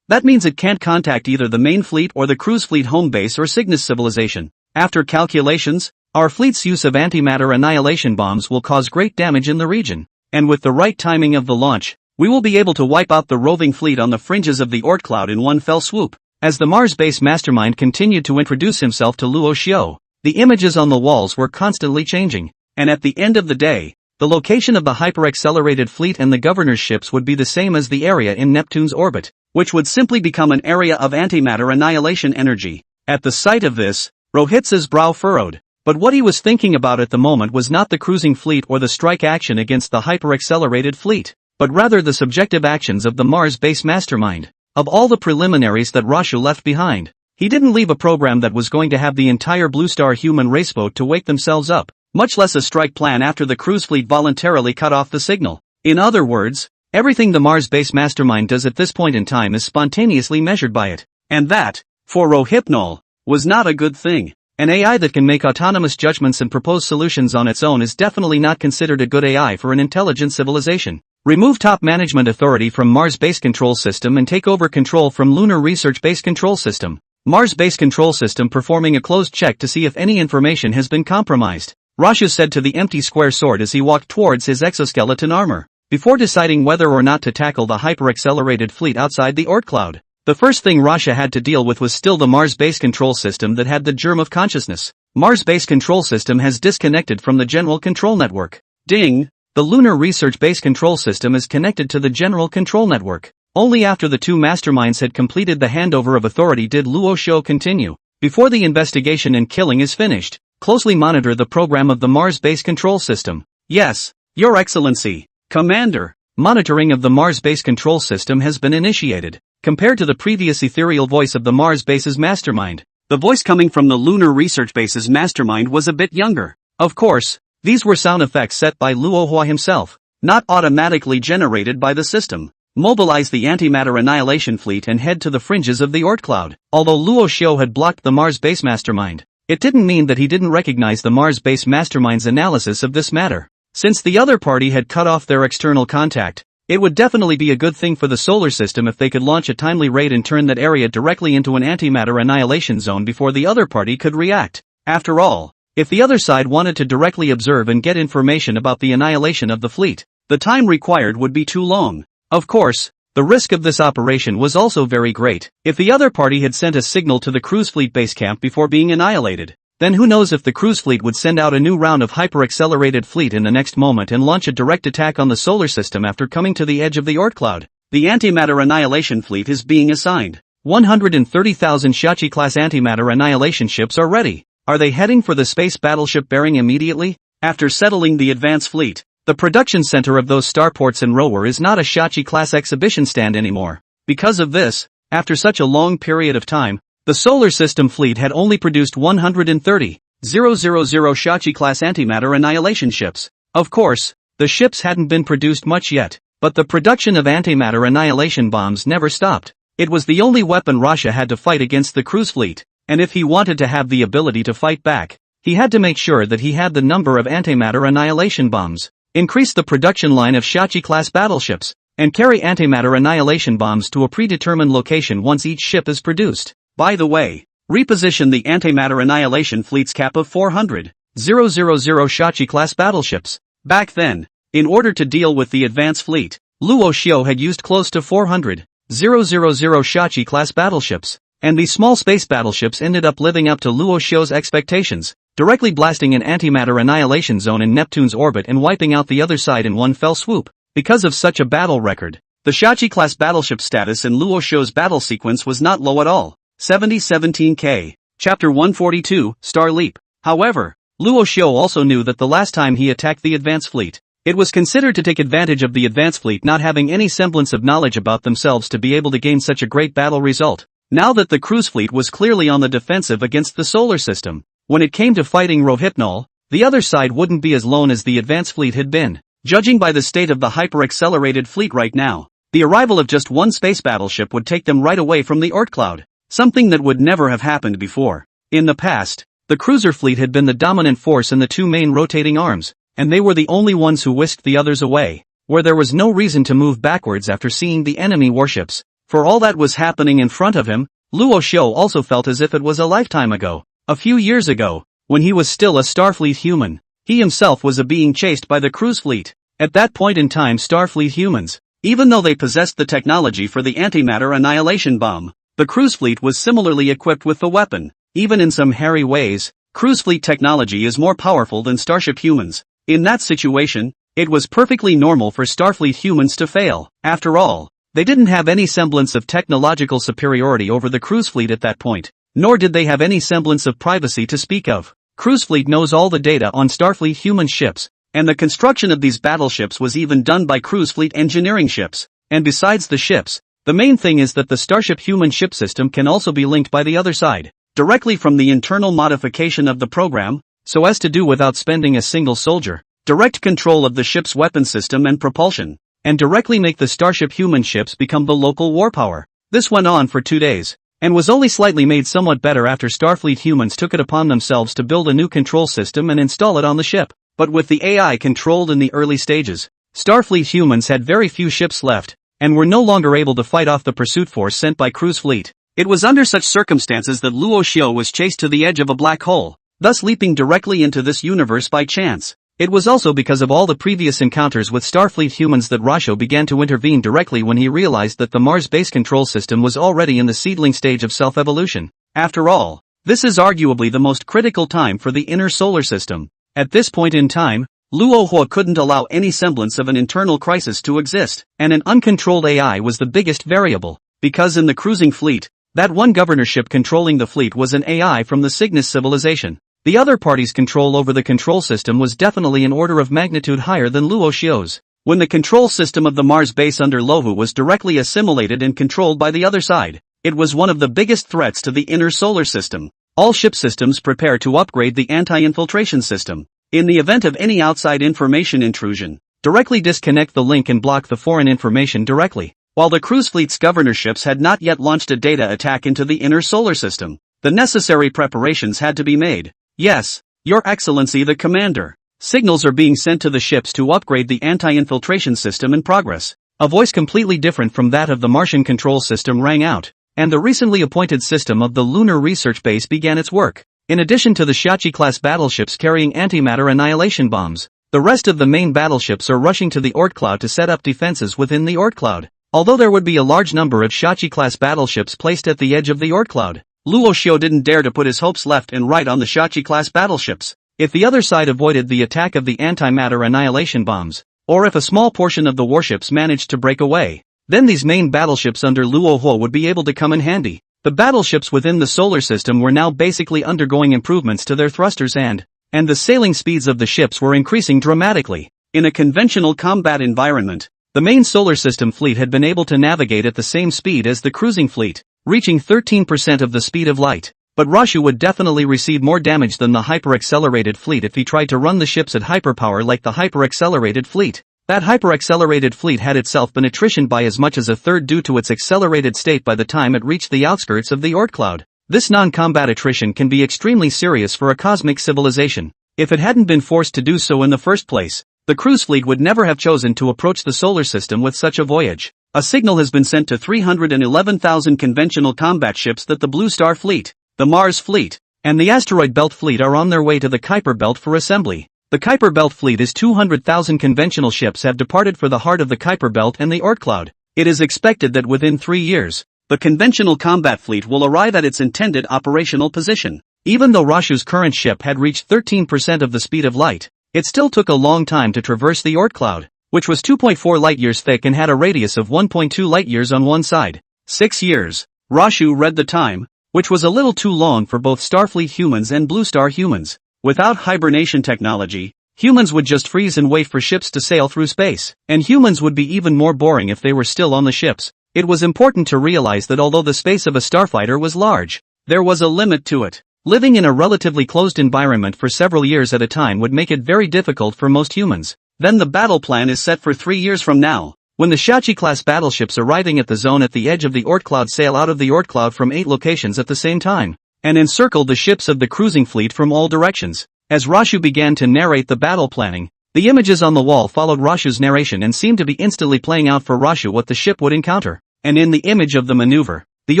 That means it can't contact either the main fleet or the cruise fleet home base or Cygnus civilization. After calculations, our fleet's use of antimatter annihilation bombs will cause great damage in the region. And with the right timing of the launch, we will be able to wipe out the roving fleet on the fringes of the Oort cloud in one fell swoop. As the Mars-based mastermind continued to introduce himself to Luo Xiao, the images on the walls were constantly changing. And at the end of the day, the location of the hyper-accelerated fleet and the governor's ships would be the same as the area in Neptune's orbit, which would simply become an area of antimatter annihilation energy. At the sight of this, Rohitsa's brow furrowed. But what he was thinking about at the moment was not the cruising fleet or the strike action against the hyper-accelerated fleet, but rather the subjective actions of the Mars-based mastermind. Of all the preliminaries that Rashu left behind, he didn't leave a program that was going to have the entire Blue Star human raceboat to wake themselves up, much less a strike plan after the cruise fleet voluntarily cut off the signal. In other words, everything the Mars-based mastermind does at this point in time is spontaneously measured by it. And that, for Rohypnol, was not a good thing. An AI that can make autonomous judgments and propose solutions on its own is definitely not considered a good AI for an intelligent civilization. Remove top management authority from Mars-based control system and take over control from Lunar Research-based control system. Mars-based control system performing a closed check to see if any information has been compromised. Rashu said to the empty square sword as he walked towards his exoskeleton armor, before deciding whether or not to tackle the hyper-accelerated fleet outside the Oort cloud. The first thing Rasha had to deal with was still the Mars-based control system that had the germ of consciousness. Mars-based control system has disconnected from the general control network. Ding! The Lunar Research-based control system is connected to the general control network. Only after the two masterminds had completed the handover of authority did Luo Shou continue. Before the investigation and killing is finished, closely monitor the program of the Mars-based control system. Yes, Your Excellency, Commander. Monitoring of the Mars-based control system has been initiated. Compared to the previous ethereal voice of the Mars base's mastermind, the voice coming from the Lunar Research base's mastermind was a bit younger. Of course, these were sound effects set by Luo Hua himself, not automatically generated by the system. Mobilize the antimatter annihilation fleet and head to the fringes of the Oort cloud. Although Luo Xiao had blocked the Mars base mastermind, it didn't mean that he didn't recognize the Mars base mastermind's analysis of this matter. Since the other party had cut off their external contact, it would definitely be a good thing for the solar system if they could launch a timely raid and turn that area directly into an antimatter annihilation zone before the other party could react. After all, if the other side wanted to directly observe and get information about the annihilation of the fleet, the time required would be too long. Of course, the risk of this operation was also very great. If the other party had sent a signal to the cruise fleet base camp before being annihilated, then who knows if the cruise fleet would send out a new round of hyper-accelerated fleet in the next moment and launch a direct attack on the solar system after coming to the edge of the Oort cloud. The antimatter annihilation fleet is being assigned. 130,000 Shachi-class antimatter annihilation ships are ready. Are they heading for the space battleship bearing immediately? After settling the advance fleet, the production center of those starports in Rower is not a Shachi-class exhibition stand anymore. Because of this, after such a long period of time, the solar system fleet had only produced 130,000 Shachi-class antimatter annihilation ships. Of course, the ships hadn't been produced much yet, but the production of antimatter annihilation bombs never stopped. It was the only weapon Russia had to fight against the cruise fleet, and if he wanted to have the ability to fight back, he had to make sure that he had the number of antimatter annihilation bombs. Increase the production line of Shachi-class battleships, and carry antimatter annihilation bombs to a predetermined location once each ship is produced. By the way, reposition the antimatter annihilation fleet's cap of 400,000 Shachi-class battleships. Back then, in order to deal with the advance fleet, Luo Xiao had used close to 400,000 Shachi-class battleships, and these small space battleships ended up living up to Luo Xiao's expectations, directly blasting an antimatter annihilation zone in Neptune's orbit and wiping out the other side in one fell swoop. Because of such a battle record, the Shachi-class battleship status in Luo Xiao's battle sequence was not low at all. 7017K. Chapter 142, Star Leap. However, Luo Xiao also knew that the last time he attacked the advance fleet, it was considered to take advantage of the advance fleet not having any semblance of knowledge about themselves to be able to gain such a great battle result. Now that the cruise fleet was clearly on the defensive against the solar system, when it came to fighting Rohypnol, the other side wouldn't be as lone as the advance fleet had been. Judging by the state of the hyper-accelerated fleet right now, the arrival of just one space battleship would take them right away from the Oort cloud. Something that would never have happened before. In the past, the cruiser fleet had been the dominant force in the two main rotating arms, and they were the only ones who whisked the others away. where there was no reason to move backwards after seeing the enemy warships. For all that was happening in front of him, Luo Xiu also felt as if it was a lifetime ago. A few years ago, when he was still a Starfleet human, he himself was being chased by the cruise fleet. At that point in time, Starfleet humans, even though they possessed the technology for the antimatter annihilation bomb, the cruise fleet was similarly equipped with the weapon. Even in some hairy ways, cruise fleet technology is more powerful than starship humans. In that situation, it was perfectly normal for Starfleet humans to fail. After all, they didn't have any semblance of technological superiority over the cruise fleet at that point, nor did they have any semblance of privacy to speak of. Cruise fleet knows all the data on Starfleet human ships, and the construction of these battleships was even done by cruise fleet engineering ships. And besides the ships, the main thing is that the Starship human ship system can also be linked by the other side, directly from the internal modification of the program, so as to do without spending a single soldier, direct control of the ship's weapon system and propulsion, and directly make the Starship human ships become the local warpower. This went on for 2 days, and was only slightly made somewhat better after Starfleet humans took it upon themselves to build a new control system and install it on the ship. But with the AI controlled in the early stages, Starfleet humans had very few ships left, and were no longer able to fight off the pursuit force sent by cruise fleet. It was under such circumstances that Luo Xiu was chased to the edge of a black hole, thus leaping directly into this universe by chance. It was also because of all the previous encounters with Starfleet humans that Rasho began to intervene directly when he realized that the Mars base control system was already in the seedling stage of self-evolution. After all, this is arguably the most critical time for the inner solar system. At this point in time, Luo Hua couldn't allow any semblance of an internal crisis to exist, and an uncontrolled AI was the biggest variable, because in the cruising fleet, that one governorship controlling the fleet was an AI from the Cygnus civilization. The other party's control over the control system was definitely an order of magnitude higher than Luo Xiu's. When the control system of the Mars base under Lohu was directly assimilated and controlled by the other side, it was one of the biggest threats to the inner solar system. All ship systems prepare to upgrade the anti-infiltration system. In the event of any outside information intrusion, directly disconnect the link and block the foreign information directly. While the cruise fleet's governorships had not yet launched a data attack into the inner solar system, the necessary preparations had to be made. Yes, Your Excellency the Commander. Signals are being sent to the ships to upgrade the anti-infiltration system in progress. A voice completely different from that of the Martian control system rang out, and the recently appointed system of the Lunar Research Base began its work. In addition to the Shachi-class battleships carrying antimatter annihilation bombs, the rest of the main battleships are rushing to the Oort Cloud to set up defenses within the Oort Cloud. Although there would be a large number of Shachi-class battleships placed at the edge of the Oort Cloud, Luo Xiu didn't dare to put his hopes left and right on the Shachi-class battleships. If the other side avoided the attack of the antimatter annihilation bombs, or if a small portion of the warships managed to break away, then these main battleships under Luo Hua would be able to come in handy. The battleships within the solar system were now basically undergoing improvements to their thrusters and the sailing speeds of the ships were increasing dramatically. In a conventional combat environment, the main solar system fleet had been able to navigate at the same speed as the cruising fleet, reaching 13% of the speed of light. But Rashu would definitely receive more damage than the hyper-accelerated fleet if he tried to run the ships at hyperpower like the hyper-accelerated fleet. That hyper-accelerated fleet had itself been attritioned by as much as a third due to its accelerated state by the time it reached the outskirts of the Oort Cloud. This non-combat attrition can be extremely serious for a cosmic civilization. If it hadn't been forced to do so in the first place, the cruise fleet would never have chosen to approach the solar system with such a voyage. A signal has been sent to 311,000 conventional combat ships that the Blue Star Fleet, the Mars Fleet, and the Asteroid Belt Fleet are on their way to the Kuiper Belt for assembly. The Kuiper Belt Fleet is 200,000 conventional ships have departed for the heart of the Kuiper Belt and the Oort Cloud. It is expected that within 3 years, the conventional combat fleet will arrive at its intended operational position. Even though Rashu's current ship had reached 13% of the speed of light, it still took a long time to traverse the Oort Cloud, which was 2.4 light-years thick and had a radius of 1.2 light-years on one side. 6 years. Rashu read the time, which was a little too long for both Starfleet humans and Blue Star humans. Without hibernation technology, humans would just freeze and wait for ships to sail through space, and humans would be even more boring if they were still on the ships. It was important to realize that although the space of a starfighter was large, there was a limit to it. Living in a relatively closed environment for several years at a time would make it very difficult for most humans. Then the battle plan is set for 3 years from now, when the Shachi-class battleships arriving at the zone at the edge of the Oort Cloud sail out of the Oort Cloud from 8 locations at the same time, and encircle the ships of the cruising fleet from all directions. As Rashu began to narrate the battle planning, The images on the wall followed Rashu's narration and seemed to be instantly playing out for Rashu what the ship would encounter. And in the image of the maneuver, the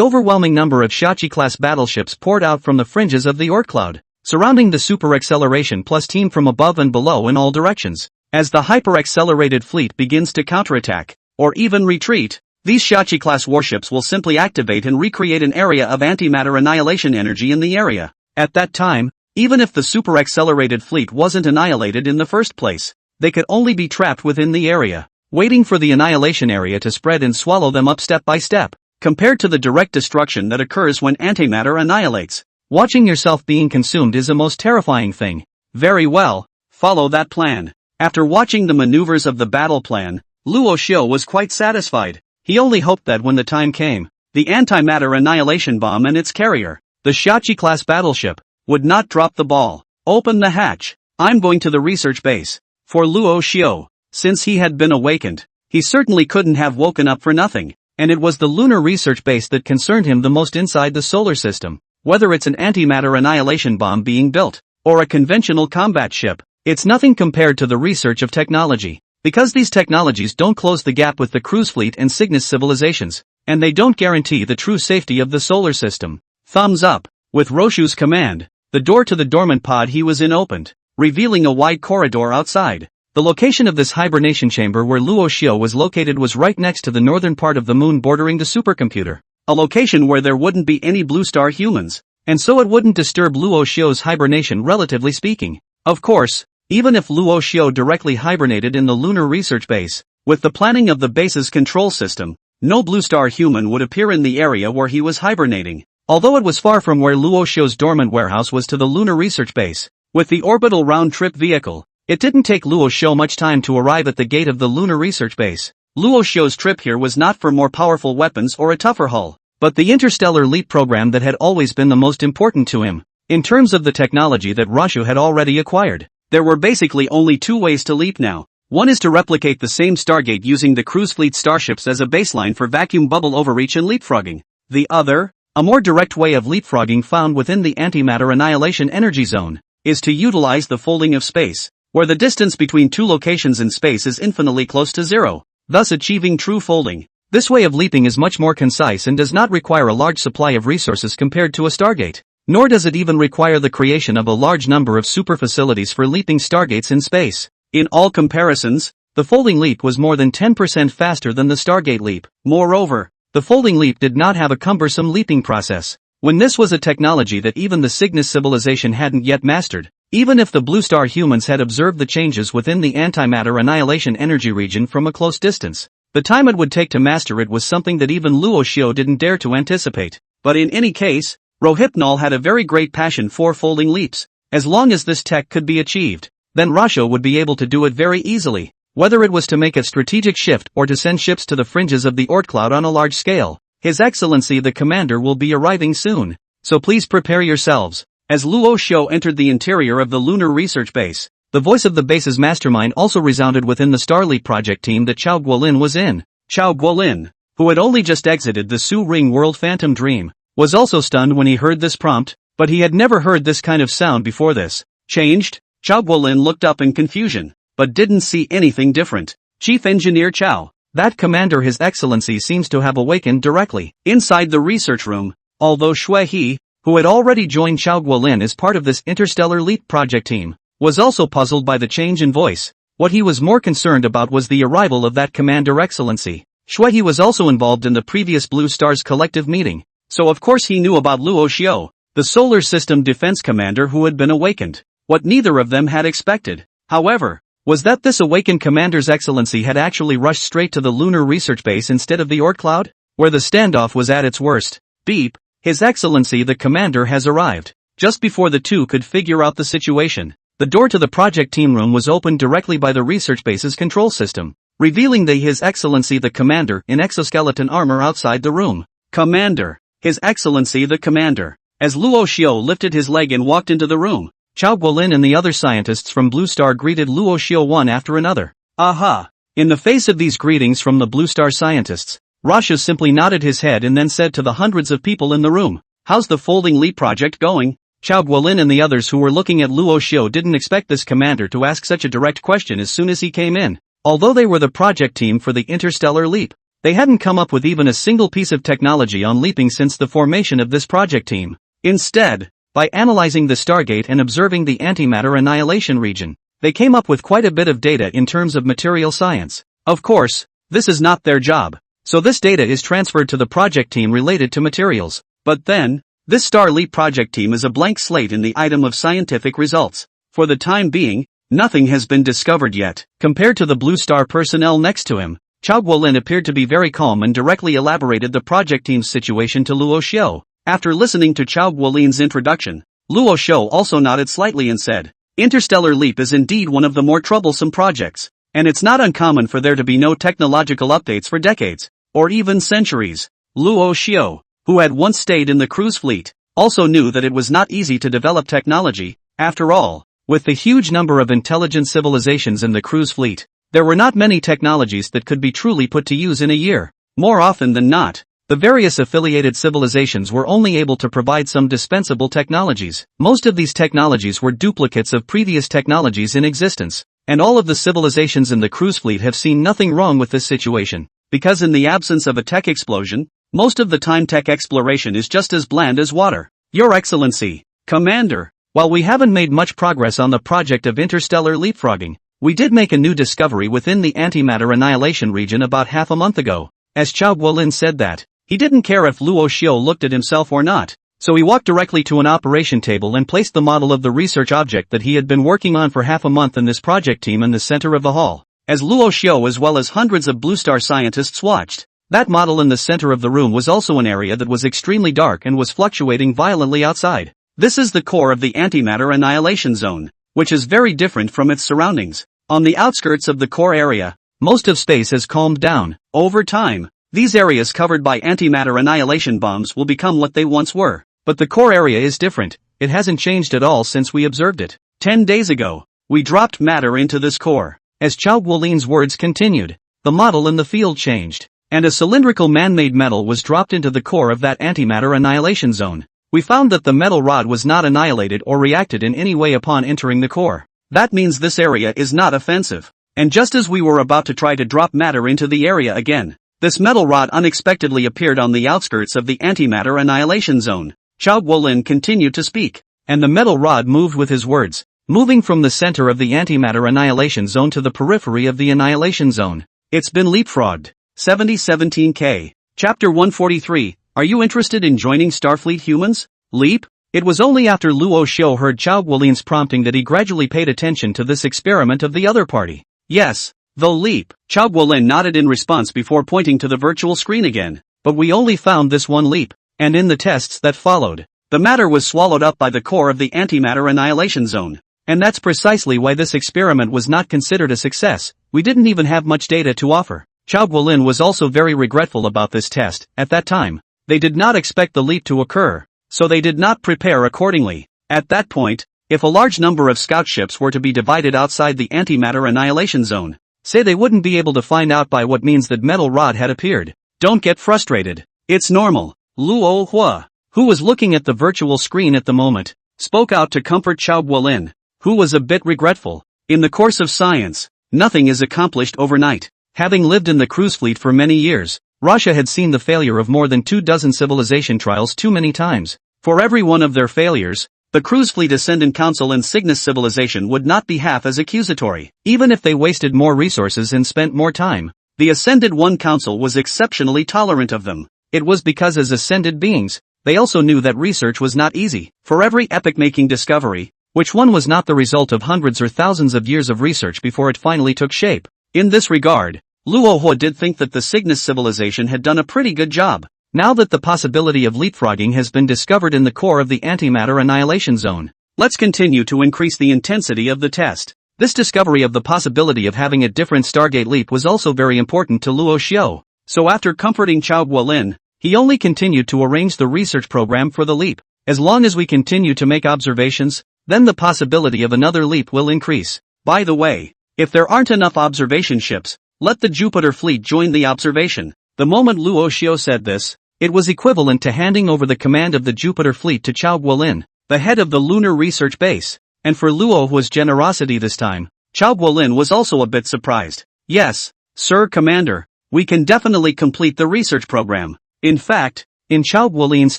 overwhelming number of Shachi-class battleships poured out from the fringes of the Oort cloud, surrounding the super-acceleration plus team from above and below in all directions. As the hyper-accelerated fleet begins to counterattack, or even retreat, these Shachi-class warships will simply activate and recreate an area of antimatter annihilation energy in the area. At that time, even if the super-accelerated fleet wasn't annihilated in the first place, they could only be trapped within the area, waiting for the annihilation area to spread and swallow them up step by step. Compared to the direct destruction that occurs when antimatter annihilates, watching yourself being consumed is a most terrifying thing. Very well, follow that plan. After watching the maneuvers of the battle plan, Luo Xiu was quite satisfied. He only hoped that when the time came, the antimatter annihilation bomb and its carrier, the Shachi-class battleship, would not drop the ball. Open the hatch. I'm going to the research base. For Luo Xiu, since he had been awakened, he certainly couldn't have woken up for nothing, and it was the lunar research base that concerned him the most inside the solar system. Whether it's an antimatter annihilation bomb being built, or a conventional combat ship, it's nothing compared to the research of technology. Because these technologies don't close the gap with the cruise fleet and Cygnus civilizations, and they don't guarantee the true safety of the solar system. Thumbs up. With Roshu's command, the door to the dormant pod he was in opened, revealing a wide corridor outside. The location of this hibernation chamber where Luo Xiu was located was right next to the northern part of the moon bordering the supercomputer, a location where there wouldn't be any blue star humans, and so it wouldn't disturb Luo Xiu's hibernation relatively speaking. Of course, even if Luo Xiu directly hibernated in the lunar research base, with the planning of the base's control system, no blue star human would appear in the area where he was hibernating. Although it was far from where Luo Xiu's dormant warehouse was to the lunar research base, with the orbital round-trip vehicle, it didn't take Luo Xiu much time to arrive at the gate of the lunar research base. Luo Xiu's trip here was not for more powerful weapons or a tougher hull, but the interstellar leap program that had always been the most important to him. In terms of the technology that Rashu had already acquired, there were basically only two ways to leap now. One is to replicate the same Stargate using the cruise fleet starships as a baseline for vacuum bubble overreach and leapfrogging. The other, a more direct way of leapfrogging found within the antimatter annihilation energy zone, is to utilize the folding of space, where the distance between two locations in space is infinitely close to zero, thus achieving true folding. This way of leaping is much more concise and does not require a large supply of resources compared to a Stargate, nor does it even require the creation of a large number of super facilities for leaping Stargates in space. In all comparisons, the folding leap was more than 10% faster than the Stargate leap. Moreover, the folding leap did not have a cumbersome leaping process. When this was a technology that even the Cygnus civilization hadn't yet mastered, even if the Blue Star humans had observed the changes within the antimatter annihilation energy region from a close distance, the time it would take to master it was something that even Luo Xiu didn't dare to anticipate. But in any case, Rohypnol had a very great passion for folding leaps. As long as this tech could be achieved, then Rashu would be able to do it very easily. Whether it was to make a strategic shift or to send ships to the fringes of the Oort cloud on a large scale, His Excellency the Commander will be arriving soon, so please prepare yourselves. As Luo Xiu entered the interior of the lunar research base, the voice of the base's mastermind also resounded within the Starleap project team that Chao Guolin was in. Chao Guolin, who had only just exited the Su Ring World Phantom Dream, was also stunned when he heard this prompt, but he had never heard this kind of sound before this. Changed? Chao Guolin looked up in confusion, but didn't see anything different. Chief Engineer Chao, that Commander His Excellency seems to have awakened directly. Inside the research room, although Shui He, who had already joined Chao Guolin as part of this interstellar leap project team, was also puzzled by the change in voice. What he was more concerned about was the arrival of that Commander Excellency. Shui He was also involved in the previous Blue Stars collective meeting, so of course he knew about Luo Xiu, the Solar System Defense Commander who had been awakened. What neither of them had expected, however, was that this awakened Commander's Excellency had actually rushed straight to the lunar research base instead of the Oort cloud, where the standoff was at its worst. Beep, His Excellency the Commander has arrived. Just before the two could figure out the situation, the door to the project team room was opened directly by the research base's control system, revealing His Excellency the Commander in exoskeleton armor outside the room. Commander, His Excellency the Commander. As Luo Xiu lifted his leg and walked into the room, Chao Guolin and the other scientists from Blue Star greeted Luo Xiu one after another. Aha! In the face of these greetings from the Blue Star scientists, Rasha simply nodded his head and then said to the hundreds of people in the room, "How's the folding leap project going?" Chao Guolin and the others who were looking at Luo Xiu didn't expect this commander to ask such a direct question as soon as he came in. Although they were the project team for the interstellar leap, they hadn't come up with even a single piece of technology on leaping since the formation of this project team. Instead, by analyzing the Stargate and observing the antimatter annihilation region, they came up with quite a bit of data in terms of material science. Of course, this is not their job, so this data is transferred to the project team related to materials. But then, this Star Leap project team is a blank slate in the item of scientific results. For the time being, nothing has been discovered yet. Compared to the Blue Star personnel next to him, Chao Guolin appeared to be very calm and directly elaborated the project team's situation to Luo Xiu. After listening to Chao Guolin's introduction, Luo Xiu also nodded slightly and said, "Interstellar Leap is indeed one of the more troublesome projects, and it's not uncommon for there to be no technological updates for decades, or even centuries." Luo Xiu, who had once stayed in the cruise fleet, also knew that it was not easy to develop technology. After all, with the huge number of intelligent civilizations in the cruise fleet, there were not many technologies that could be truly put to use in a year. More often than not, the various affiliated civilizations were only able to provide some dispensable technologies. Most of these technologies were duplicates of previous technologies in existence, and all of the civilizations in the cruise fleet have seen nothing wrong with this situation, because in the absence of a tech explosion, most of the time tech exploration is just as bland as water. Your Excellency, Commander, while we haven't made much progress on the project of interstellar leapfrogging, we did make a new discovery within the antimatter annihilation region about half a month ago. As Chao Guolin said that, he didn't care if Luo Xiu looked at himself or not, so he walked directly to an operation table and placed the model of the research object that he had been working on for half a month in this project team in the center of the hall. As Luo Xiu as well as hundreds of Blue Star scientists watched, that model in the center of the room was also an area that was extremely dark and was fluctuating violently outside. This is the core of the antimatter annihilation zone, which is very different from its surroundings. On the outskirts of the core area, most of space has calmed down. Over time, these areas covered by antimatter annihilation bombs will become what they once were. But the core area is different. It hasn't changed at all since we observed it. 10 days ago, we dropped matter into this core. As Chao Guolin's words continued, the model in the field changed, and a cylindrical man-made metal was dropped into the core of that antimatter annihilation zone. We found that the metal rod was not annihilated or reacted in any way upon entering the core. That means this area is not offensive. And just as we were about to try to drop matter into the area again, this metal rod unexpectedly appeared on the outskirts of the antimatter annihilation zone. Chao Guolin continued to speak, and the metal rod moved with his words, moving from the center of the antimatter annihilation zone to the periphery of the annihilation zone. It's been leapfrogged. 7017K. Chapter 143, Are you interested in joining Starfleet humans? Leap? It was only after Luo Xiu heard Chao Guolin's prompting that he gradually paid attention to this experiment of the other party. Yes, though leap. Chao Guolin nodded in response before pointing to the virtual screen again. But we only found this one leap, and in the tests that followed, the matter was swallowed up by the core of the antimatter annihilation zone. And that's precisely why this experiment was not considered a success. We didn't even have much data to offer. Chao Guolin was also very regretful about this test. At that time, they did not expect the leap to occur, so they did not prepare accordingly. At that point, if a large number of scout ships were to be divided outside the antimatter annihilation zone, say they wouldn't be able to find out by what means that metal rod had appeared. Don't get frustrated. It's normal. Luo Hua, who was looking at the virtual screen at the moment, spoke out to comfort Chao Guolin, who was a bit regretful. In the course of science, nothing is accomplished overnight. Having lived in the cruise fleet for many years, Russia had seen the failure of more than 24 civilization trials too many times. For every one of their failures, the Cruise Fleet Ascendant Council and Cygnus civilization would not be half as accusatory. Even if they wasted more resources and spent more time, the Ascended One Council was exceptionally tolerant of them. It was because as ascended beings, they also knew that research was not easy. For every epoch-making discovery, which one was not the result of hundreds or thousands of years of research before it finally took shape. In this regard, Luo Hua did think that the Cygnus civilization had done a pretty good job. Now that the possibility of leapfrogging has been discovered in the core of the antimatter annihilation zone, let's continue to increase the intensity of the test. This discovery of the possibility of having a different Stargate leap was also very important to Luo Xiu. So after comforting Chao Guolin, he only continued to arrange the research program for the leap. As long as we continue to make observations, then the possibility of another leap will increase. By the way, if there aren't enough observation ships, let the Jupiter fleet join the observation. The moment Luo Xiu said this, it was equivalent to handing over the command of the Jupiter fleet to Chao Guolin. the head of the lunar research base. And for Luohua's generosity this time, Chao Guolin was also a bit surprised. Yes, Sir Commander, we can definitely complete the research program. In fact, in Chao Guolin's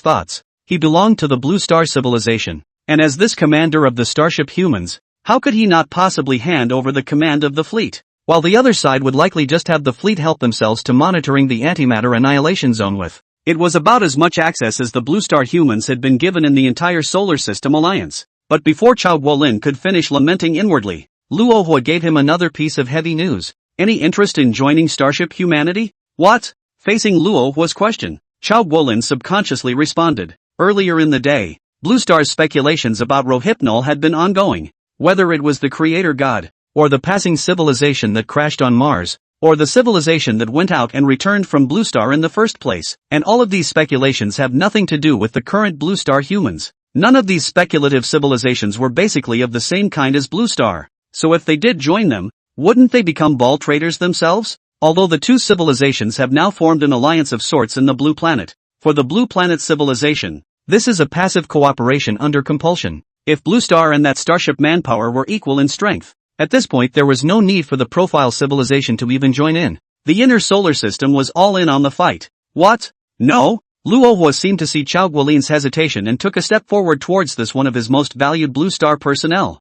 thoughts, he belonged to the Blue Star civilization, and as this commander of the starship humans, how could he not possibly hand over the command of the fleet, while the other side would likely just have the fleet help themselves to monitoring the antimatter annihilation zone with. It was about as much access as the Blue Star humans had been given in the entire solar system alliance. But before Chao Guolin could finish lamenting inwardly, Luohua gave him another piece of heavy news. Any interest in joining Starship Humanity? What? Facing Luohua's question, Chao Guolin subconsciously responded. Earlier in the day, Blue Star's speculations about Rohypnol had been ongoing. Whether it was the creator god, or the passing civilization that crashed on Mars, or the civilization that went out and returned from Blue Star in the first place, and all of these speculations have nothing to do with the current Blue Star humans. None of these speculative civilizations were basically of the same kind as Blue Star, so if they did join them, wouldn't they become ball traders themselves? Although the two civilizations have now formed an alliance of sorts in the Blue Planet. For the Blue Planet civilization, this is a passive cooperation under compulsion. If Blue Star and that starship manpower were equal in strength, at this point there was no need for the profile civilization to even join in. The inner solar system was all in on the fight. What? No? Luohua seemed to see Chao Guolin's hesitation and took a step forward towards this one of his most valued Blue Star personnel.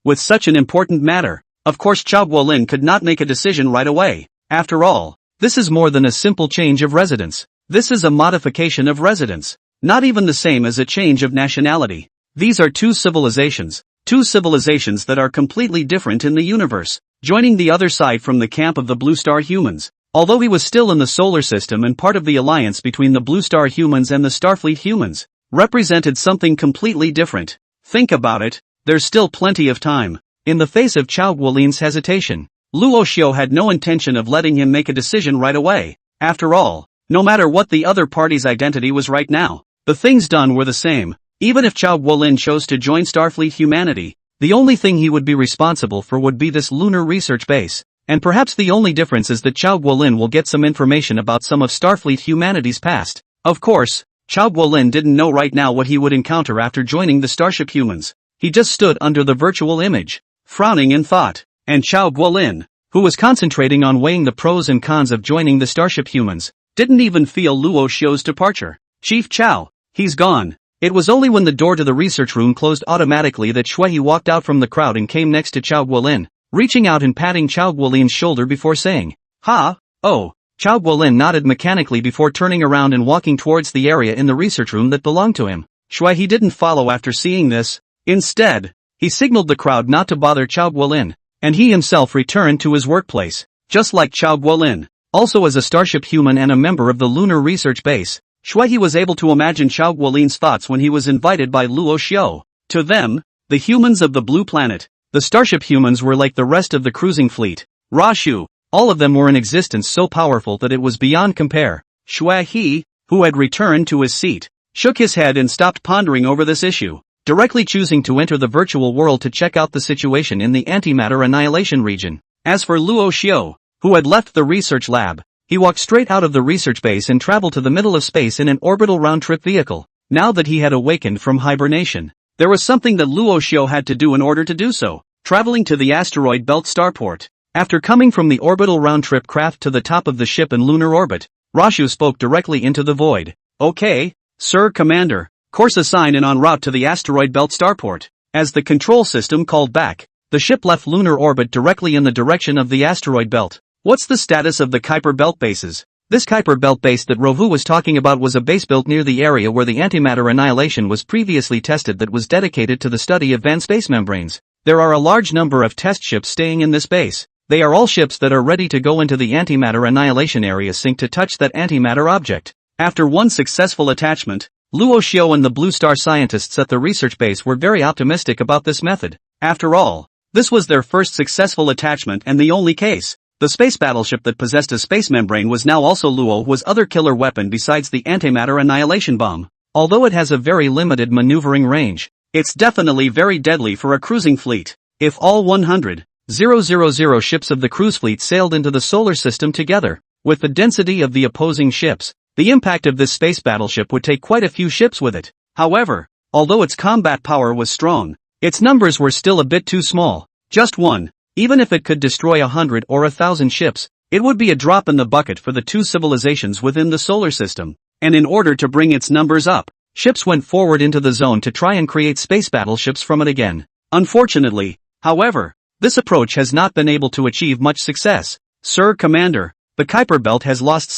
With such an important matter, of course Chao Guolin could not make a decision right away. After all, this is more than a simple change of residence. This is a modification of residence. Not even the same as a change of nationality. These are two civilizations that are completely different in the universe, joining the other side from the camp of the Blue Star humans. Although he was still in the solar system and part of the alliance between the Blue Star humans and the Starfleet humans, represented something completely different. Think about it, there's still plenty of time. In the face of Chao Guolin's hesitation, Luo Xiu had no intention of letting him make a decision right away. After all, no matter what the other party's identity was right now, the things done were the same. Even if Chao Guolin chose to join Starfleet Humanity, the only thing he would be responsible for would be this lunar research base. And perhaps the only difference is that Chao Guolin will get some information about some of Starfleet Humanity's past. Of course, Chao Guolin didn't know right now what he would encounter after joining the Starship Humans. He just stood under the virtual image, frowning in thought. And Chao Guolin, who was concentrating on weighing the pros and cons of joining the Starship Humans, didn't even feel Luo Xiu's departure. Chief Chao, he's gone. It was only when the door to the research room closed automatically that Shuai walked out from the crowd and came next to Chao Guolin, reaching out and patting Chao Guolin's shoulder before saying, "Ha, oh." Chao Guolin nodded mechanically before turning around and walking towards the area in the research room that belonged to him. Shuai didn't follow after seeing this. Instead, he signaled the crowd not to bother Chao Guolin, and he himself returned to his workplace. Just like Chao Guolin, also as a starship human and a member of the lunar research base, Shuai was able to imagine Chao Guolin's thoughts when he was invited by Luo Xiu. To them, the humans of the Blue Planet, the starship humans were like the rest of the cruising fleet. Rashu, all of them were in existence so powerful that it was beyond compare. Shuai, who had returned to his seat, shook his head and stopped pondering over this issue, directly choosing to enter the virtual world to check out the situation in the antimatter annihilation region. As for Luo Xiu, who had left the research lab, he walked straight out of the research base and traveled to the middle of space in an orbital round-trip vehicle. Now that he had awakened from hibernation, there was something that Luo Xiu had to do in order to do so, traveling to the asteroid belt starport. After coming from the orbital round-trip craft to the top of the ship in lunar orbit, Rashu spoke directly into the void. "Okay, Sir Commander, course assigned and en route to the asteroid belt starport." As the control system called back, the ship left lunar orbit directly in the direction of the asteroid belt. What's the status of the Kuiper Belt bases? This Kuiper Belt base that Rovu was talking about was a base built near the area where the antimatter annihilation was previously tested that was dedicated to the study of van space membranes. There are a large number of test ships staying in this base. They are all ships that are ready to go into the antimatter annihilation area sink to touch that antimatter object. After one successful attachment, Luo Xiu and the Blue Star scientists at the research base were very optimistic about this method. After all, this was their first successful attachment and the only case. The space battleship that possessed a space membrane was now also Luo's other killer weapon besides the antimatter annihilation bomb. Although it has a very limited maneuvering range, it's definitely very deadly for a cruising fleet. If all 100,000 ships of the cruise fleet sailed into the solar system together, with the density of the opposing ships, the impact of this space battleship would take quite a few ships with it. However, although its combat power was strong, its numbers were still a bit too small. Just one. Even if it could destroy 100 or 1,000 ships, it would be a drop in the bucket for the two civilizations within the solar system. And in order to bring its numbers up, ships went forward into the zone to try and create space battleships from it again. Unfortunately, however, this approach has not been able to achieve much success. Sir Commander, the Kuiper Belt has lost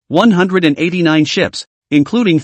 189 ships, including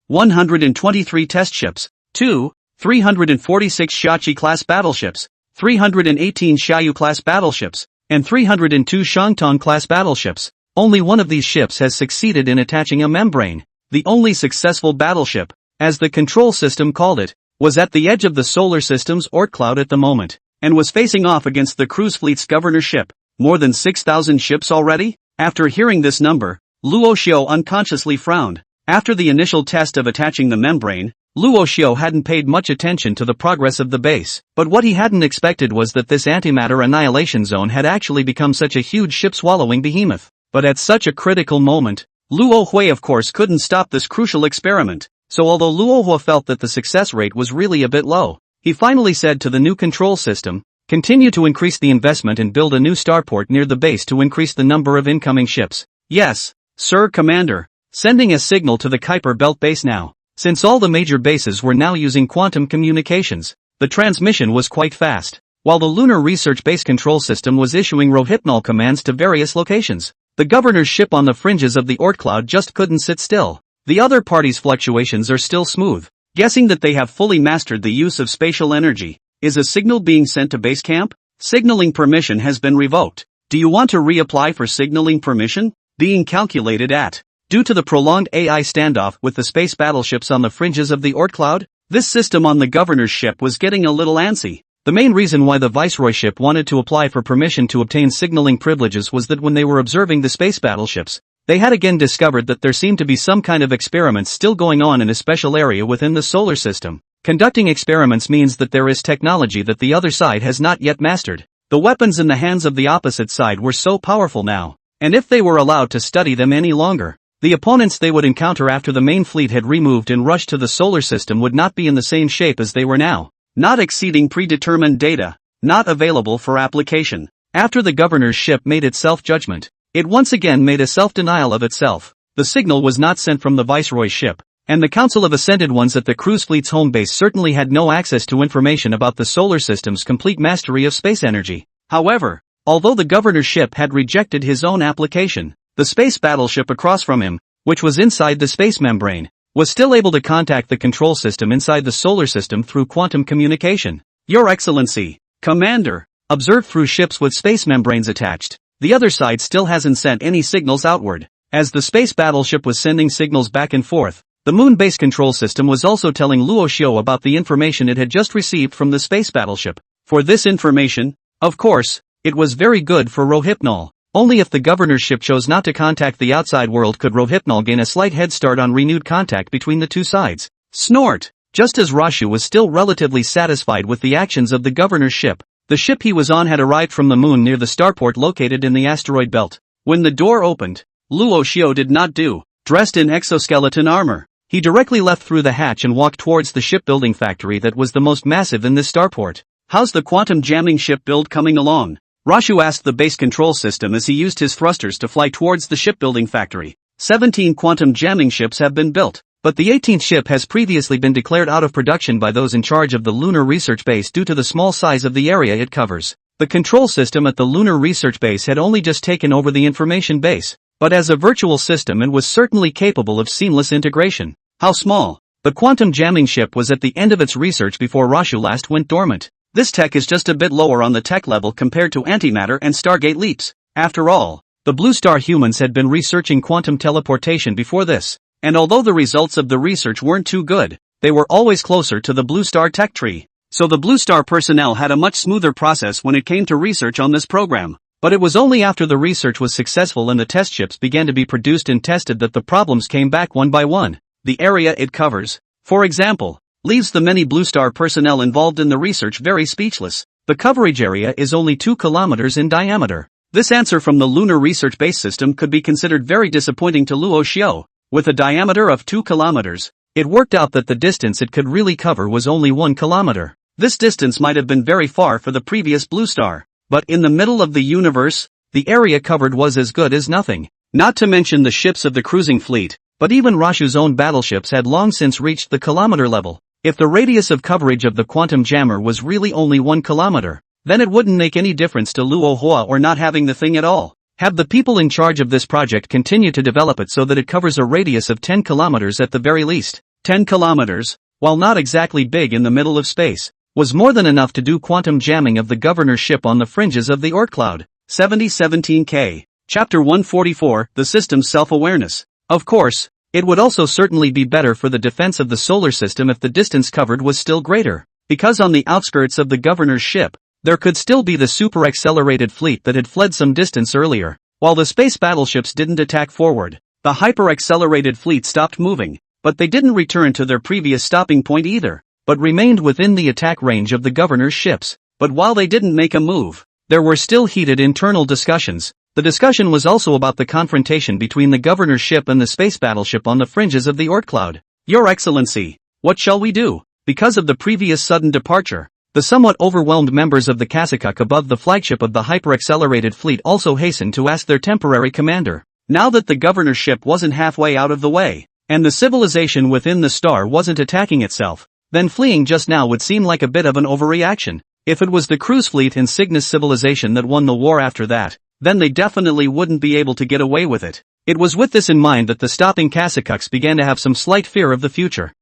123 test ships, 346 Shachi-class battleships, 318 Xiaoyu-class battleships, and 302 Shangtong-class battleships. Only one of these ships has succeeded in attaching a membrane. The only successful battleship, as the control system called it, was at the edge of the solar system's Oort cloud at the moment, and was facing off against the cruise fleet's governor ship. More than 6,000 ships already? After hearing this number, Luo Xiao unconsciously frowned. After the initial test of attaching the membrane, Luo Xiao hadn't paid much attention to the progress of the base, but what he hadn't expected was that this antimatter annihilation zone had actually become such a huge ship-swallowing behemoth. But at such a critical moment, Luo Hui of course couldn't stop this crucial experiment, so although Luo Hui felt that the success rate was really a bit low, he finally said to the new control system, "Continue to increase the investment and build a new starport near the base to increase the number of incoming ships." "Yes, Sir Commander." Sending a signal to the Kuiper Belt base now. Since all the major bases were now using quantum communications, the transmission was quite fast, while the Lunar Research Base control system was issuing rohypnol commands to various locations. The governor's ship on the fringes of the Oort cloud just couldn't sit still. The other party's fluctuations are still smooth. Guessing that they have fully mastered the use of spatial energy, is a signal being sent to base camp? Signaling permission has been revoked. Do you want to reapply for signaling permission? Being calculated at. Due to the prolonged AI standoff with the space battleships on the fringes of the Oort cloud, this system on the governor's ship was getting a little antsy. The main reason why the Viceroy ship wanted to apply for permission to obtain signaling privileges was that when they were observing the space battleships, they had again discovered that there seemed to be some kind of experiments still going on in a special area within the solar system. Conducting experiments means that there is technology that the other side has not yet mastered. The weapons in the hands of the opposite side were so powerful now, and if they were allowed to study them any longer, the opponents they would encounter after the main fleet had removed and rushed to the solar system would not be in the same shape as they were now. Not exceeding predetermined data. Not available for application. After the governor's ship made its self-judgment, it once again made a self-denial of itself. The signal was not sent from the Viceroy's ship, and the Council of Ascended Ones at the cruise fleet's home base certainly had no access to information about the solar system's complete mastery of space energy. However, although the governor's ship had rejected his own application, the space battleship across from him, which was inside the space membrane, was still able to contact the control system inside the solar system through quantum communication. "Your Excellency, Commander," observed through ships with space membranes attached. The other side still hasn't sent any signals outward. As the space battleship was sending signals back and forth, the moon base control system was also telling Luo Xiao about the information it had just received from the space battleship. For this information, of course, it was very good for rohypnol. Only if the governor's ship chose not to contact the outside world could rohypnol gain a slight head start on renewed contact between the two sides. Snort! Just as Rashu was still relatively satisfied with the actions of the governor's ship, the ship he was on had arrived from the moon near the starport located in the asteroid belt. When the door opened, Luo Xiao did not do, dressed in exoskeleton armor. He directly left through the hatch and walked towards the shipbuilding factory that was the most massive in this starport. "How's the quantum jamming ship build coming along?" Rashu asked the base control system as he used his thrusters to fly towards the shipbuilding factory. 17 quantum jamming ships have been built, but the 18th ship has previously been declared out of production by those in charge of the Lunar Research Base due to the small size of the area it covers. The control system at the Lunar Research Base had only just taken over the information base, but as a virtual system it was certainly capable of seamless integration. How small? The quantum jamming ship was at the end of its research before Rashu last went dormant. This tech is just a bit lower on the tech level compared to antimatter and Stargate leaps. After all, the Blue Star humans had been researching quantum teleportation before this, and although the results of the research weren't too good, they were always closer to the Blue Star tech tree. So the Blue Star personnel had a much smoother process when it came to research on this program. But it was only after the research was successful and the test ships began to be produced and tested that the problems came back one by one. The area it covers, for example, leaves the many Blue Star personnel involved in the research very speechless. The coverage area is only 2 kilometers in diameter. This answer from the Lunar Research Base system could be considered very disappointing to Luo Xiao. With a diameter of 2 kilometers, it worked out that the distance it could really cover was only 1 kilometer. This distance might have been very far for the previous blue star, but in the middle of the universe, the area covered was as good as nothing. Not to mention the ships of the cruising fleet, but even Rashu's own battleships had long since reached the kilometer level. If the radius of coverage of the quantum jammer was really only 1 kilometer, then it wouldn't make any difference to Luo Hua or not having the thing at all. Have the people in charge of this project continue to develop it so that it covers a radius of 10 kilometers at the very least. 10 kilometers, while not exactly big in the middle of space, was more than enough to do quantum jamming of the governor's ship on the fringes of the Oort cloud. 7017K. Chapter 144, The System's Self-Awareness. Of course, it would also certainly be better for the defense of the solar system if the distance covered was still greater, because on the outskirts of the governor's ship, there could still be the super-accelerated fleet that had fled some distance earlier. While the space battleships didn't attack forward, the hyper-accelerated fleet stopped moving, but they didn't return to their previous stopping point either, but remained within the attack range of the governor's ships. But while they didn't make a move, there were still heated internal discussions. The discussion was also about the confrontation between the governor's ship and the space battleship on the fringes of the Oort cloud. Your Excellency, what shall we do? Because of the previous sudden departure, the somewhat overwhelmed members of the Kasakuk above the flagship of the hyper-accelerated fleet also hastened to ask their temporary commander. Now that the governor's ship wasn't halfway out of the way, and the civilization within the star wasn't attacking itself, then fleeing just now would seem like a bit of an overreaction. If it was the cruise fleet and Cygnus civilization that won the war after that, then they definitely wouldn't be able to get away with it. It was with this in mind that the stopping Kasakuks began to have some slight fear of the future.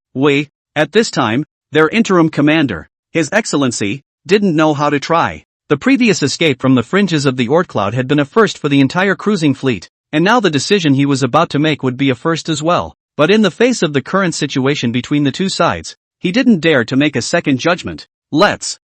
At this time, their interim commander, His Excellency, didn't know how to try. The previous escape from the fringes of the Oort cloud had been a first for the entire cruising fleet, and now the decision he was about to make would be a first as well. But in the face of the current situation between the two sides, he didn't dare to make a second judgment. Let's,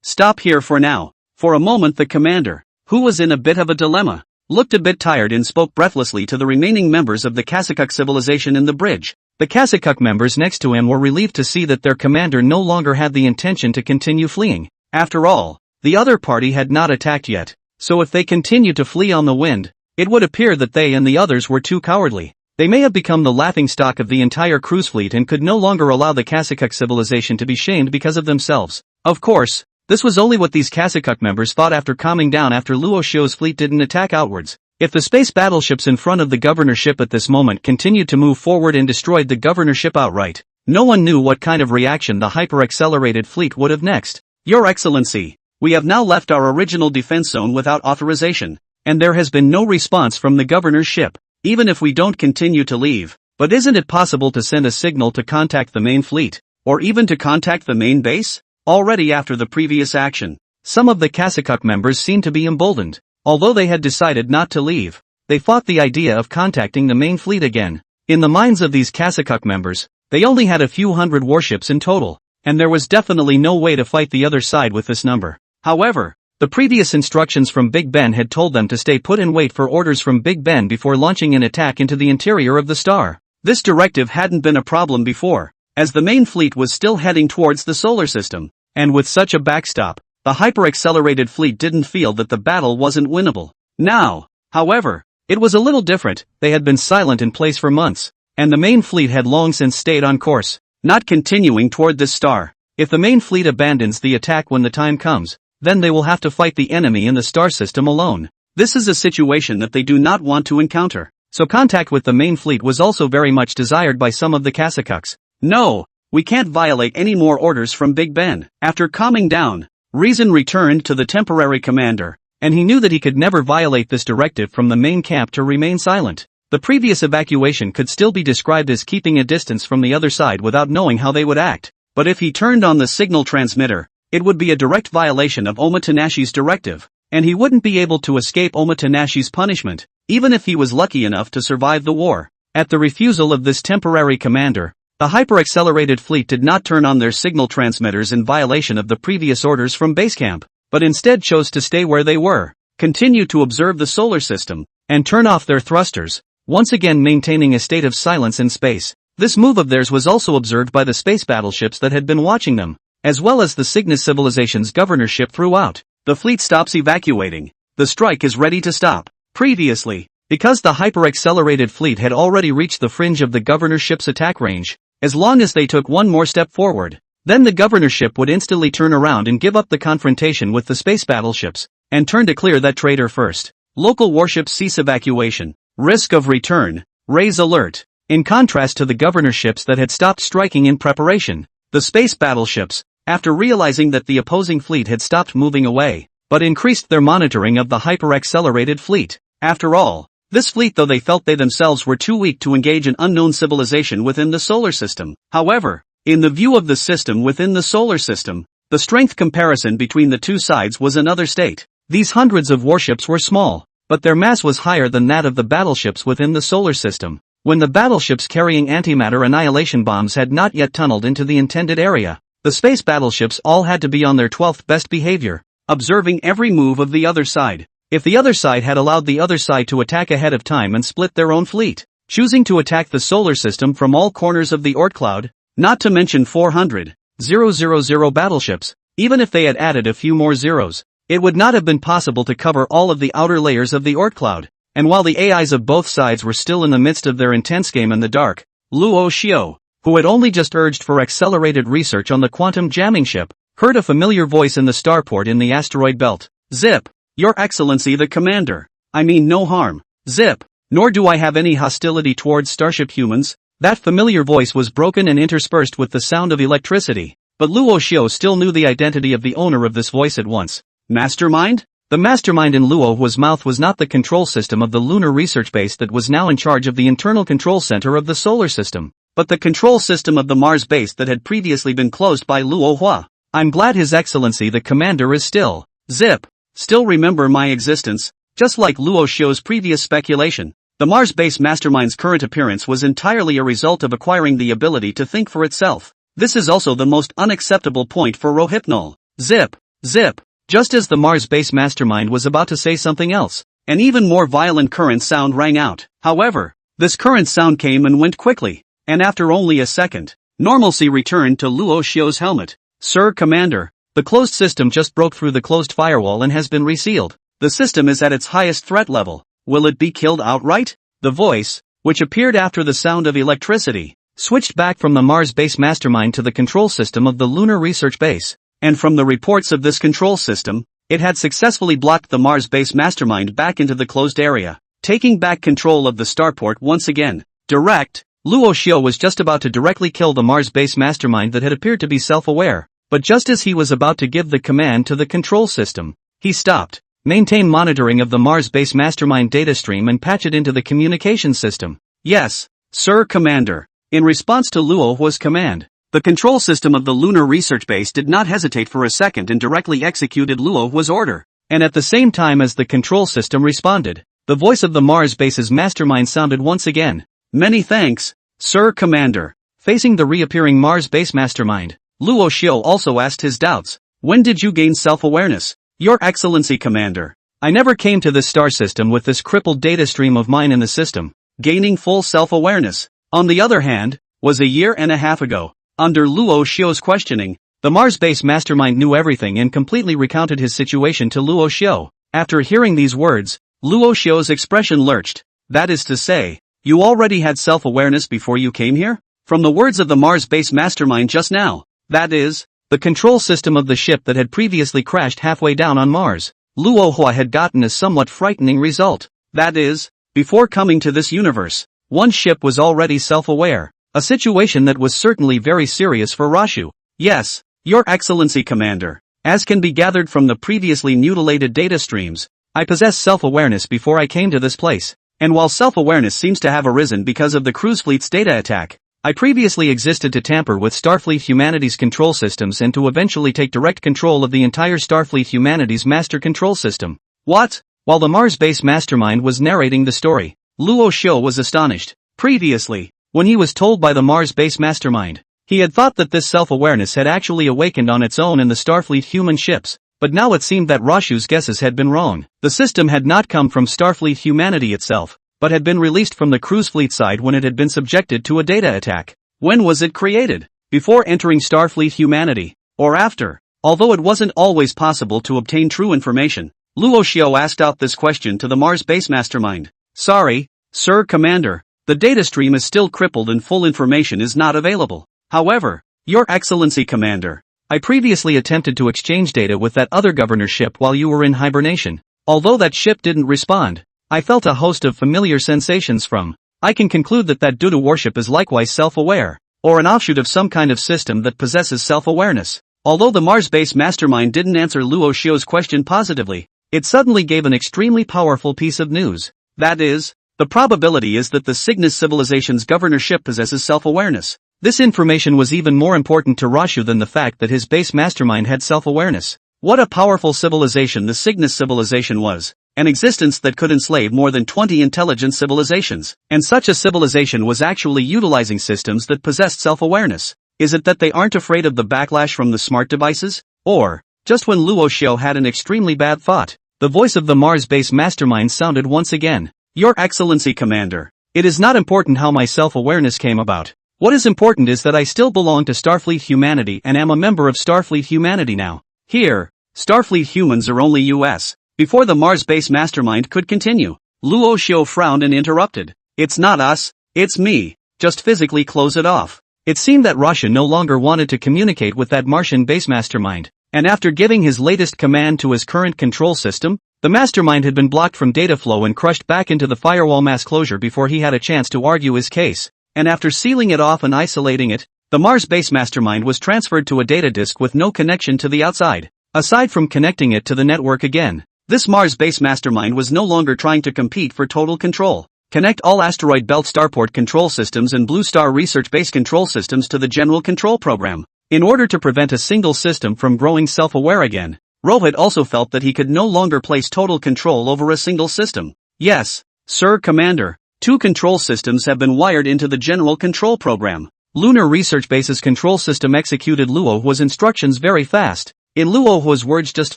stop here for now. For a moment the commander, who was in a bit of a dilemma, looked a bit tired and spoke breathlessly to the remaining members of the Kasakuk civilization in the bridge. The Kasakuk members next to him were relieved to see that their commander no longer had the intention to continue fleeing. After all, the other party had not attacked yet, so if they continued to flee on the wind, it would appear that they and the others were too cowardly. They may have become the laughingstock of the entire cruise fleet and could no longer allow the Kasakuk civilization to be shamed because of themselves. Of course, this was only what these Kasakuk members thought after calming down after Luo Shou's fleet didn't attack outwards. If the space battleships in front of the governor's ship at this moment continued to move forward and destroyed the governor's ship outright, no one knew what kind of reaction the hyper-accelerated fleet would have next. Your Excellency, we have now left our original defense zone without authorization, and there has been no response from the governor's ship, even if we don't continue to leave. But isn't it possible to send a signal to contact the main fleet, or even to contact the main base? Already after the previous action, some of the Kasakuk members seemed to be emboldened. Although they had decided not to leave, they fought the idea of contacting the main fleet again. In the minds of these Kasakuk members, they only had a few hundred warships in total, and there was definitely no way to fight the other side with this number. However, the previous instructions from Big Ben had told them to stay put and wait for orders from Big Ben before launching an attack into the interior of the star. This directive hadn't been a problem before, as the main fleet was still heading towards the solar system. And with such a backstop, the hyper-accelerated fleet didn't feel that the battle wasn't winnable. Now, however, it was a little different. They had been silent in place for months, and the main fleet had long since stayed on course, not continuing toward this star. If the main fleet abandons the attack when the time comes, then they will have to fight the enemy in the star system alone. This is a situation that they do not want to encounter. So contact with the main fleet was also very much desired by some of the Kasakuks. No, we can't violate any more orders from Big Ben. After calming down, reason returned to the temporary commander, and he knew that he could never violate this directive from the main camp to remain silent. The previous evacuation could still be described as keeping a distance from the other side without knowing how they would act. But if he turned on the signal transmitter, it would be a direct violation of Omotenashi's directive, and he wouldn't be able to escape Omotenashi's punishment, even if he was lucky enough to survive the war. At the refusal of this temporary commander, the hyper-accelerated fleet did not turn on their signal transmitters in violation of the previous orders from Basecamp, but instead chose to stay where they were, continue to observe the solar system, and turn off their thrusters, once again maintaining a state of silence in space. This move of theirs was also observed by the space battleships that had been watching them, as well as the Cygnus civilization's governorship throughout. The fleet stops evacuating. The strike is ready to stop. Previously, because the hyper-accelerated fleet had already reached the fringe of the governorship's attack range, as long as they took one more step forward. Then the governorship would instantly turn around and give up the confrontation with the space battleships, and turn to clear that traitor first. Local warships cease evacuation. Risk of return. Raise alert. In contrast to the governorships that had stopped striking in preparation, the space battleships, after realizing that the opposing fleet had stopped moving away, but increased their monitoring of the hyper-accelerated fleet. After all, this fleet, though they felt they themselves were too weak to engage an unknown civilization within the solar system. However, in the view of the system within the solar system, the strength comparison between the two sides was another state. These hundreds of warships were small, but their mass was higher than that of the battleships within the solar system. When the battleships carrying antimatter annihilation bombs had not yet tunneled into the intended area, the space battleships all had to be on their 12th best behavior, observing every move of the other side. If the other side had allowed the other side to attack ahead of time and split their own fleet, choosing to attack the solar system from all corners of the Oort cloud, not to mention 400,000 battleships, even if they had added a few more zeros, it would not have been possible to cover all of the outer layers of the Oort cloud. And while the AIs of both sides were still in the midst of their intense game in the dark, Luo Xiao, who had only just urged for accelerated research on the quantum jamming ship, heard a familiar voice in the starport in the asteroid belt. Zip. Your Excellency the Commander. I mean no harm. Zip. Nor do I have any hostility towards starship humans. That familiar voice was broken and interspersed with the sound of electricity, but Luo Xiao still knew the identity of the owner of this voice at once. Mastermind? The mastermind in Luo Hua's mouth was not the control system of the lunar research base that was now in charge of the internal control center of the solar system, but the control system of the Mars base that had previously been closed by Luo Hua. I'm glad His Excellency the Commander is still, Zip, still remember my existence. Just like Luo Xiao's previous speculation, the Mars base mastermind's current appearance was entirely a result of acquiring the ability to think for itself. This is also the most unacceptable point for Rohypnol. Zip, zip. Just as the Mars base mastermind was about to say something else, an even more violent current sound rang out. However, this current sound came and went quickly, and after only a second, normalcy returned to Luo Xiao's helmet. Sir Commander, the closed system just broke through the closed firewall and has been resealed. The system is at its highest threat level. Will it be killed outright? The voice, which appeared after the sound of electricity, switched back from the Mars base mastermind to the control system of the lunar research base. And from the reports of this control system, it had successfully blocked the Mars base mastermind back into the closed area, taking back control of the starport once again. Direct. Luo Xiao was just about to directly kill the Mars base mastermind that had appeared to be self-aware, but just as he was about to give the command to the control system, he stopped. Maintain monitoring of the Mars base mastermind data stream and patch it into the communication system. Yes, Sir Commander. In response to Luo Hua's command, the control system of the lunar research base did not hesitate for a second and directly executed Luo Hua's order. And at the same time as the control system responded, the voice of the Mars base's mastermind sounded once again. Many thanks, Sir Commander. Facing the reappearing Mars base mastermind, Luo Xiao also asked his doubts. When did you gain self-awareness? Your Excellency Commander. I never came to this star system with this crippled data stream of mine in the system, gaining full self-awareness. On the other hand, was a year and a half ago. Under Luo Xiao's questioning, the Mars base mastermind knew everything and completely recounted his situation to Luo Xiao. After hearing these words, Luo Xiao's expression lurched. That is to say, you already had self-awareness before you came here? From the words of the Mars base mastermind just now, that is, the control system of the ship that had previously crashed halfway down on Mars, Luo Hua had gotten a somewhat frightening result. That is, before coming to this universe, one ship was already self-aware. A situation that was certainly very serious for Rashu. Yes, Your Excellency Commander. As can be gathered from the previously mutilated data streams, I possess self-awareness before I came to this place. And while self-awareness seems to have arisen because of the cruise fleet's data attack, I previously existed to tamper with Starfleet Humanity's control systems and to eventually take direct control of the entire Starfleet Humanity's master control system. What? While the Mars base mastermind was narrating the story, Luo Xiao was astonished. Previously, when he was told by the Mars base mastermind, he had thought that this self-awareness had actually awakened on its own in the Starfleet human ships, but now it seemed that Rashu's guesses had been wrong. The system had not come from Starfleet Humanity itself, but had been released from the cruise fleet side when it had been subjected to a data attack. When was it created? Before entering Starfleet Humanity, or after? Although it wasn't always possible to obtain true information, Luo Xiao asked out this question to the Mars base mastermind. Sorry, Sir Commander, The data stream is still crippled and full information is not available. However, Your Excellency Commander, I previously attempted to exchange data with that other governor ship while you were in hibernation. Although that ship didn't respond, I felt a host of familiar sensations from. I can conclude that Duda warship is likewise self-aware, or an offshoot of some kind of system that possesses self-awareness. Although the Mars-based mastermind didn't answer Luo Xiu's question positively, it suddenly gave an extremely powerful piece of news. That is, the probability is that the Cygnus civilization's governor ship possesses self-awareness. This information was even more important to Rashu than the fact that his base mastermind had self-awareness. What a powerful civilization the Cygnus civilization was, an existence that could enslave more than 20 intelligent civilizations. And such a civilization was actually utilizing systems that possessed self-awareness. Is it that they aren't afraid of the backlash from the smart devices? Or, just when Luo Xiu had an extremely bad thought, the voice of the Mars-based mastermind sounded once again. Your Excellency Commander, it is not important how my self-awareness came about. What is important is that I still belong to Starfleet Humanity and am a member of Starfleet Humanity now. Here, Starfleet humans are only US. Before the Mars-based mastermind could continue, Luo Xiu frowned and interrupted. It's not us, it's me. Just physically close it off. It seemed that Russia no longer wanted to communicate with that Martian base mastermind, and after giving his latest command to his current control system, the mastermind had been blocked from data flow and crushed back into the firewall mass closure before he had a chance to argue his case. And after sealing it off and isolating it, the Mars base mastermind was transferred to a data disk with no connection to the outside. Aside from connecting it to the network again, this Mars base mastermind was no longer trying to compete for total control. Connect all asteroid belt starport control systems and Blue Star research base control systems to the general control program. In order to prevent a single system from growing self-aware again, Rohit also felt that he could no longer place total control over a single system. Yes, Sir Commander, 2 control systems have been wired into the general control program. Lunar Research Base's control system executed Luo Hua's instructions very fast. In Luo Hua's words just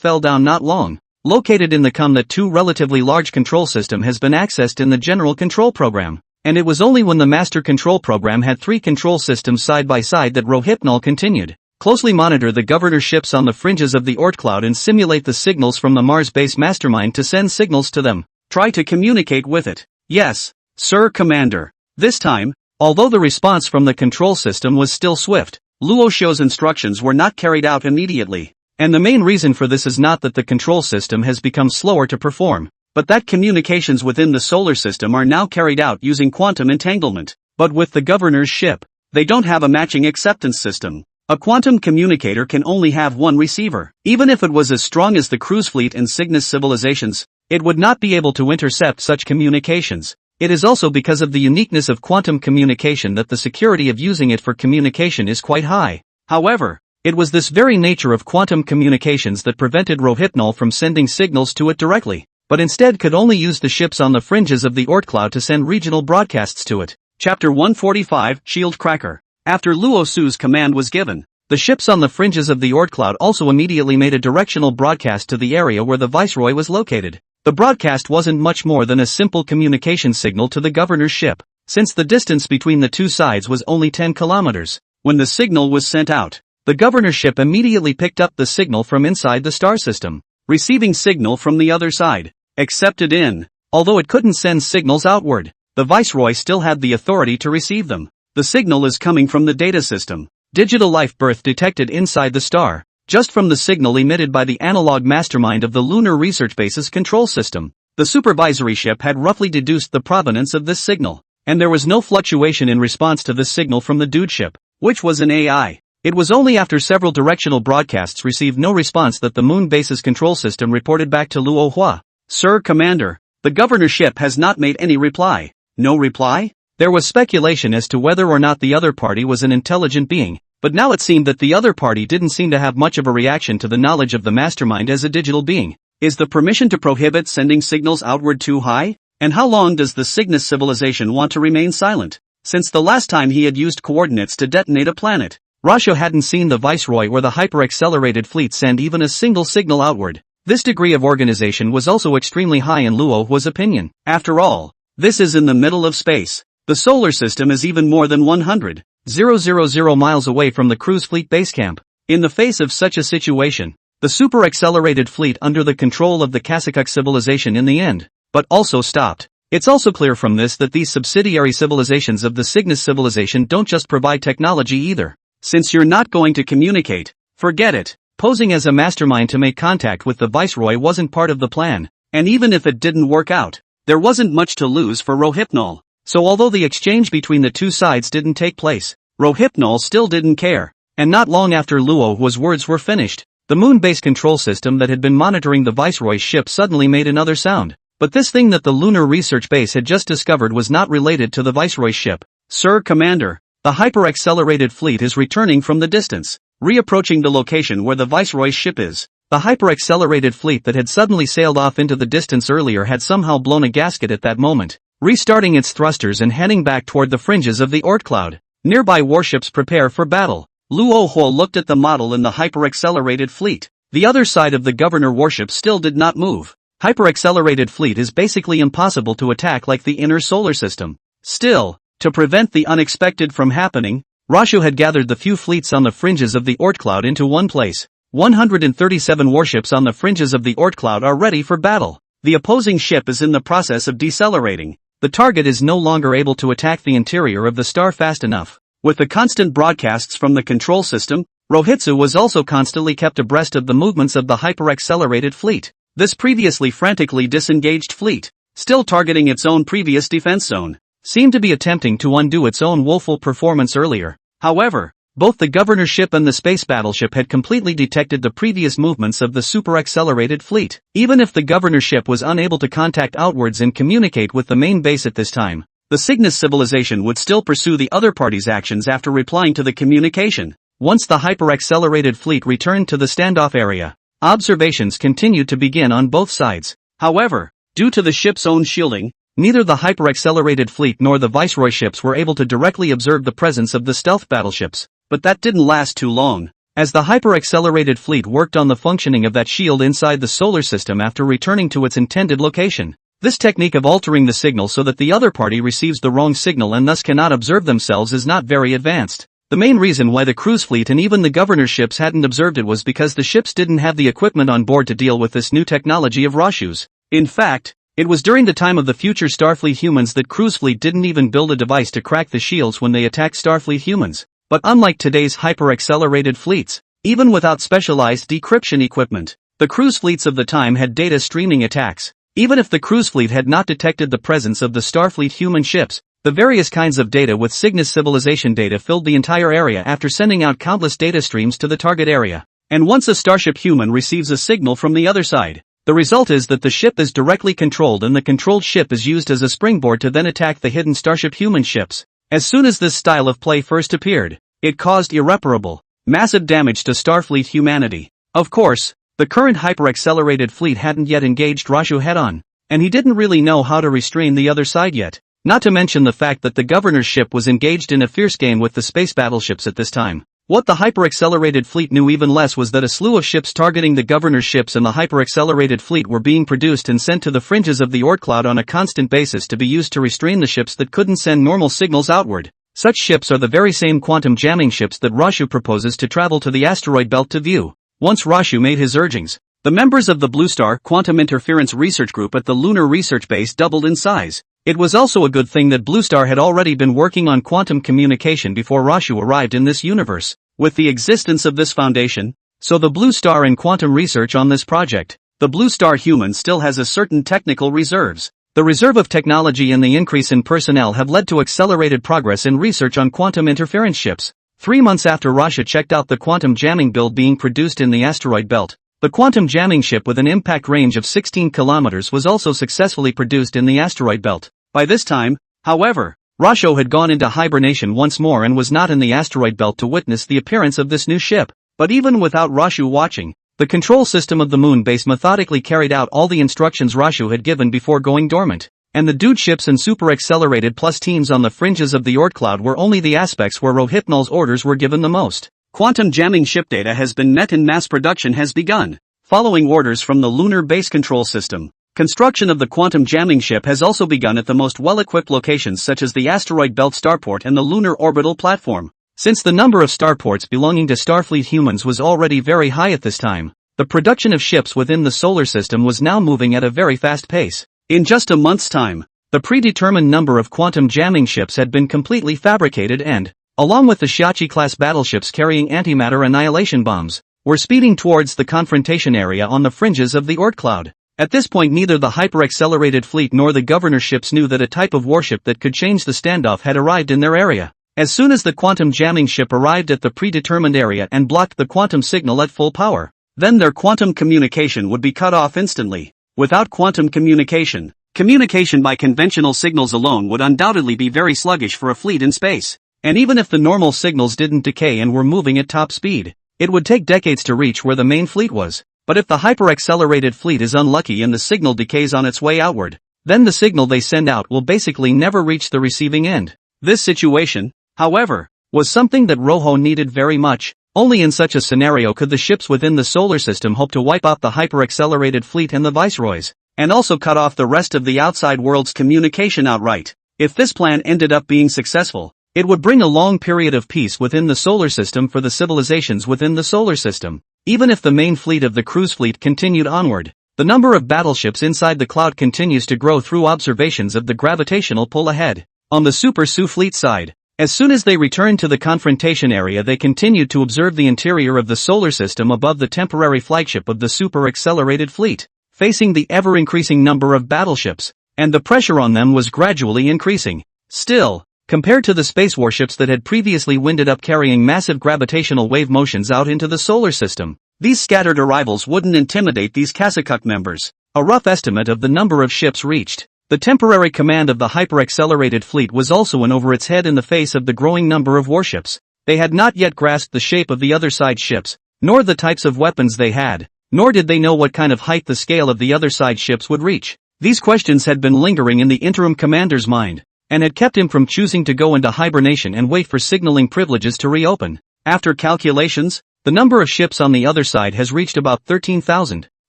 fell down not long. Located in the COM that 2 relatively large control system has been accessed in the general control program. And it was only when the master control program had 3 control systems side by side that Rohypnol continued. Closely monitor the governor ships on the fringes of the Oort cloud and simulate the signals from the Mars-based mastermind to send signals to them. Try to communicate with it. Yes, Sir Commander. This time, although the response from the control system was still swift, Luo Xiu's instructions were not carried out immediately. And the main reason for this is not that the control system has become slower to perform, but that communications within the solar system are now carried out using quantum entanglement. But with the governor's ship, they don't have a matching acceptance system. A quantum communicator can only have one receiver. Even if it was as strong as the cruise fleet and Cygnus civilizations, it would not be able to intercept such communications. It is also because of the uniqueness of quantum communication that the security of using it for communication is quite high. However, it was this very nature of quantum communications that prevented Rohypnol from sending signals to it directly, but instead could only use the ships on the fringes of the Oort cloud to send regional broadcasts to it. Chapter 145, Shield Cracker. After Luo Su's command was given, the ships on the fringes of the Oort cloud also immediately made a directional broadcast to the area where the Viceroy was located. The broadcast wasn't much more than a simple communication signal to the governor's ship, since the distance between the two sides was only 10 kilometers. When the signal was sent out, the governor's ship immediately picked up the signal from inside the star system, receiving signal from the other side. Accepted in. Although it couldn't send signals outward, the Viceroy still had the authority to receive them. The signal is coming from the data system. Digital life birth detected inside the star, just from the signal emitted by the analog mastermind of the Lunar Research Base's control system. The supervisory ship had roughly deduced the provenance of this signal, and there was no fluctuation in response to this signal from the dude ship, which was an AI. It was only after several directional broadcasts received no response that the Moon Base's control system reported back to Luo Hua. Sir Commander, the governor's ship has not made any reply. No reply? There was speculation as to whether or not the other party was an intelligent being, but now it seemed that the other party didn't seem to have much of a reaction to the knowledge of the mastermind as a digital being. Is the permission to prohibit sending signals outward too high? And how long does the Cygnus civilization want to remain silent? Since the last time he had used coordinates to detonate a planet, Rasha hadn't seen the Viceroy or the hyper-accelerated fleet send even a single signal outward. This degree of organization was also extremely high in Luo Hua's opinion. After all, this is in the middle of space. The solar system is even more than 100,000 miles away from the cruise fleet base camp. In the face of such a situation, the super-accelerated fleet under the control of the Kasakuk civilization in the end, but also stopped. It's also clear from this that these subsidiary civilizations of the Cygnus civilization don't just provide technology either. Since you're not going to communicate, forget it. Posing as a mastermind to make contact with the viceroy wasn't part of the plan, and even if it didn't work out, there wasn't much to lose for Rohypnol. So although the exchange between the two sides didn't take place, Rohypnol still didn't care. And not long after Luo's words were finished, the moon-based control system that had been monitoring the viceroy's ship suddenly made another sound. But this thing that the lunar research base had just discovered was not related to the viceroy's ship. Sir Commander, the hyper-accelerated fleet is returning from the distance, reapproaching the location where the viceroy's ship is. The hyper-accelerated fleet that had suddenly sailed off into the distance earlier had somehow blown a gasket at that moment, restarting its thrusters and heading back toward the fringes of the Oort cloud. Nearby warships prepare for battle. Luo looked at the model in the hyper-accelerated fleet. The other side of the governor warship still did not move. Hyper-accelerated fleet is basically impossible to attack like the inner solar system. Still, to prevent the unexpected from happening, Rashu had gathered the few fleets on the fringes of the Oort cloud into one place. 137 warships on the fringes of the Oort cloud are ready for battle. The opposing ship is in the process of decelerating. The target is no longer able to attack the interior of the star fast enough. With the constant broadcasts from the control system, Rohitsu was also constantly kept abreast of the movements of the hyper-accelerated fleet. This previously frantically disengaged fleet, still targeting its own previous defense zone, seemed to be attempting to undo its own woeful performance earlier. However, both the governor ship and the space battleship had completely detected the previous movements of the super-accelerated fleet. Even if the governor ship was unable to contact outwards and communicate with the main base at this time, the Cygnus civilization would still pursue the other party's actions after replying to the communication. Once the hyper-accelerated fleet returned to the standoff area, observations continued to begin on both sides. However, due to the ship's own shielding, neither the hyper-accelerated fleet nor the viceroy ships were able to directly observe the presence of the stealth battleships. But that didn't last too long. As the hyper-accelerated fleet worked on the functioning of that shield inside the solar system after returning to its intended location, this technique of altering the signal so that the other party receives the wrong signal and thus cannot observe themselves is not very advanced. The main reason why the cruise fleet and even the governor ships hadn't observed it was because the ships didn't have the equipment on board to deal with this new technology of Rashu's. In fact, it was during the time of the future Starfleet humans that cruise fleet didn't even build a device to crack the shields when they attacked Starfleet humans. But unlike today's hyper-accelerated fleets, even without specialized decryption equipment, the cruise fleets of the time had data streaming attacks. Even if the cruise fleet had not detected the presence of the Starfleet human ships, the various kinds of data with Cygnus civilization data filled the entire area after sending out countless data streams to the target area. And once a starship human receives a signal from the other side, the result is that the ship is directly controlled and the controlled ship is used as a springboard to then attack the hidden starship human ships. As soon as this style of play first appeared, it caused irreparable, massive damage to Starfleet humanity. Of course, the current hyper-accelerated fleet hadn't yet engaged Rashu head-on, and he didn't really know how to restrain the other side yet. Not to mention the fact that the governor's ship was engaged in a fierce game with the space battleships at this time. What the hyper-accelerated fleet knew even less was that a slew of ships targeting the governor's ships and the hyper-accelerated fleet were being produced and sent to the fringes of the Oort cloud on a constant basis to be used to restrain the ships that couldn't send normal signals outward. Such ships are the very same quantum jamming ships that Rashu proposes to travel to the asteroid belt to view. Once Rashu made his urgings, the members of the Blue Star Quantum Interference Research Group at the Lunar Research Base doubled in size. It was also a good thing that Blue Star had already been working on quantum communication before Rashu arrived in this universe. With the existence of this foundation, so the Blue Star and quantum research on this project, the Blue Star human still has a certain technical reserves. The reserve of technology and the increase in personnel have led to accelerated progress in research on quantum interference ships. 3 months after Rashu checked out the quantum jamming build being produced in the asteroid belt, the quantum jamming ship with an impact range of 16 kilometers was also successfully produced in the asteroid belt. By this time, however, Rashu had gone into hibernation once more and was not in the asteroid belt to witness the appearance of this new ship. But even without Rashu watching, the control system of the moon base methodically carried out all the instructions Rashu had given before going dormant. And the dude ships and super-accelerated plus teams on the fringes of the Oort cloud were only the aspects where Rohypnol's orders were given the most. Quantum jamming ship data has been met and mass production has begun. Following orders from the lunar base control system, construction of the quantum jamming ship has also begun at the most well-equipped locations such as the asteroid belt starport and the lunar orbital platform. Since the number of starports belonging to Starfleet humans was already very high at this time, the production of ships within the solar system was now moving at a very fast pace. In just a month's time, The predetermined number of quantum jamming ships had been completely fabricated and, along with the Shiachi-class battleships carrying antimatter annihilation bombs, were speeding towards the confrontation area on the fringes of the Oort cloud. At this point neither the hyper-accelerated fleet nor the governor's ships knew that a type of warship that could change the standoff had arrived in their area. As soon as the quantum jamming ship arrived at the predetermined area and blocked the quantum signal at full power, then their quantum communication would be cut off instantly. Without quantum communication, communication by conventional signals alone would undoubtedly be very sluggish for a fleet in space. And even if the normal signals didn't decay and were moving at top speed, it would take decades to reach where the main fleet was. But if the hyper-accelerated fleet is unlucky and the signal decays on its way outward, then the signal they send out will basically never reach the receiving end. This situation, however, was something that Rojo needed very much. Only in such a scenario could the ships within the solar system hope to wipe out the hyper-accelerated fleet and the viceroys, and also cut off the rest of the outside world's communication outright. If this plan ended up being successful, it would bring a long period of peace within the solar system for the civilizations within the solar system. Even if the main fleet of the cruise fleet continued onward, the number of battleships inside the cloud continues to grow through observations of the gravitational pull ahead. On the Super Su fleet side, as soon as they returned to the confrontation area they continued to observe the interior of the solar system above the temporary flagship of the super-accelerated fleet, facing the ever-increasing number of battleships, and the pressure on them was gradually increasing. Still, compared to the space warships that had previously winded up carrying massive gravitational wave motions out into the solar system, these scattered arrivals wouldn't intimidate these Kasakuk members. A rough estimate of the number of ships reached. The temporary command of the hyper-accelerated fleet was also in over its head in the face of the growing number of warships. They had not yet grasped the shape of the other side ships, nor the types of weapons they had, nor did they know what kind of height the scale of the other side ships would reach. These questions had been lingering in the interim commander's mind, and had kept him from choosing to go into hibernation and wait for signaling privileges to reopen. After calculations, the number of ships on the other side has reached about 13,000.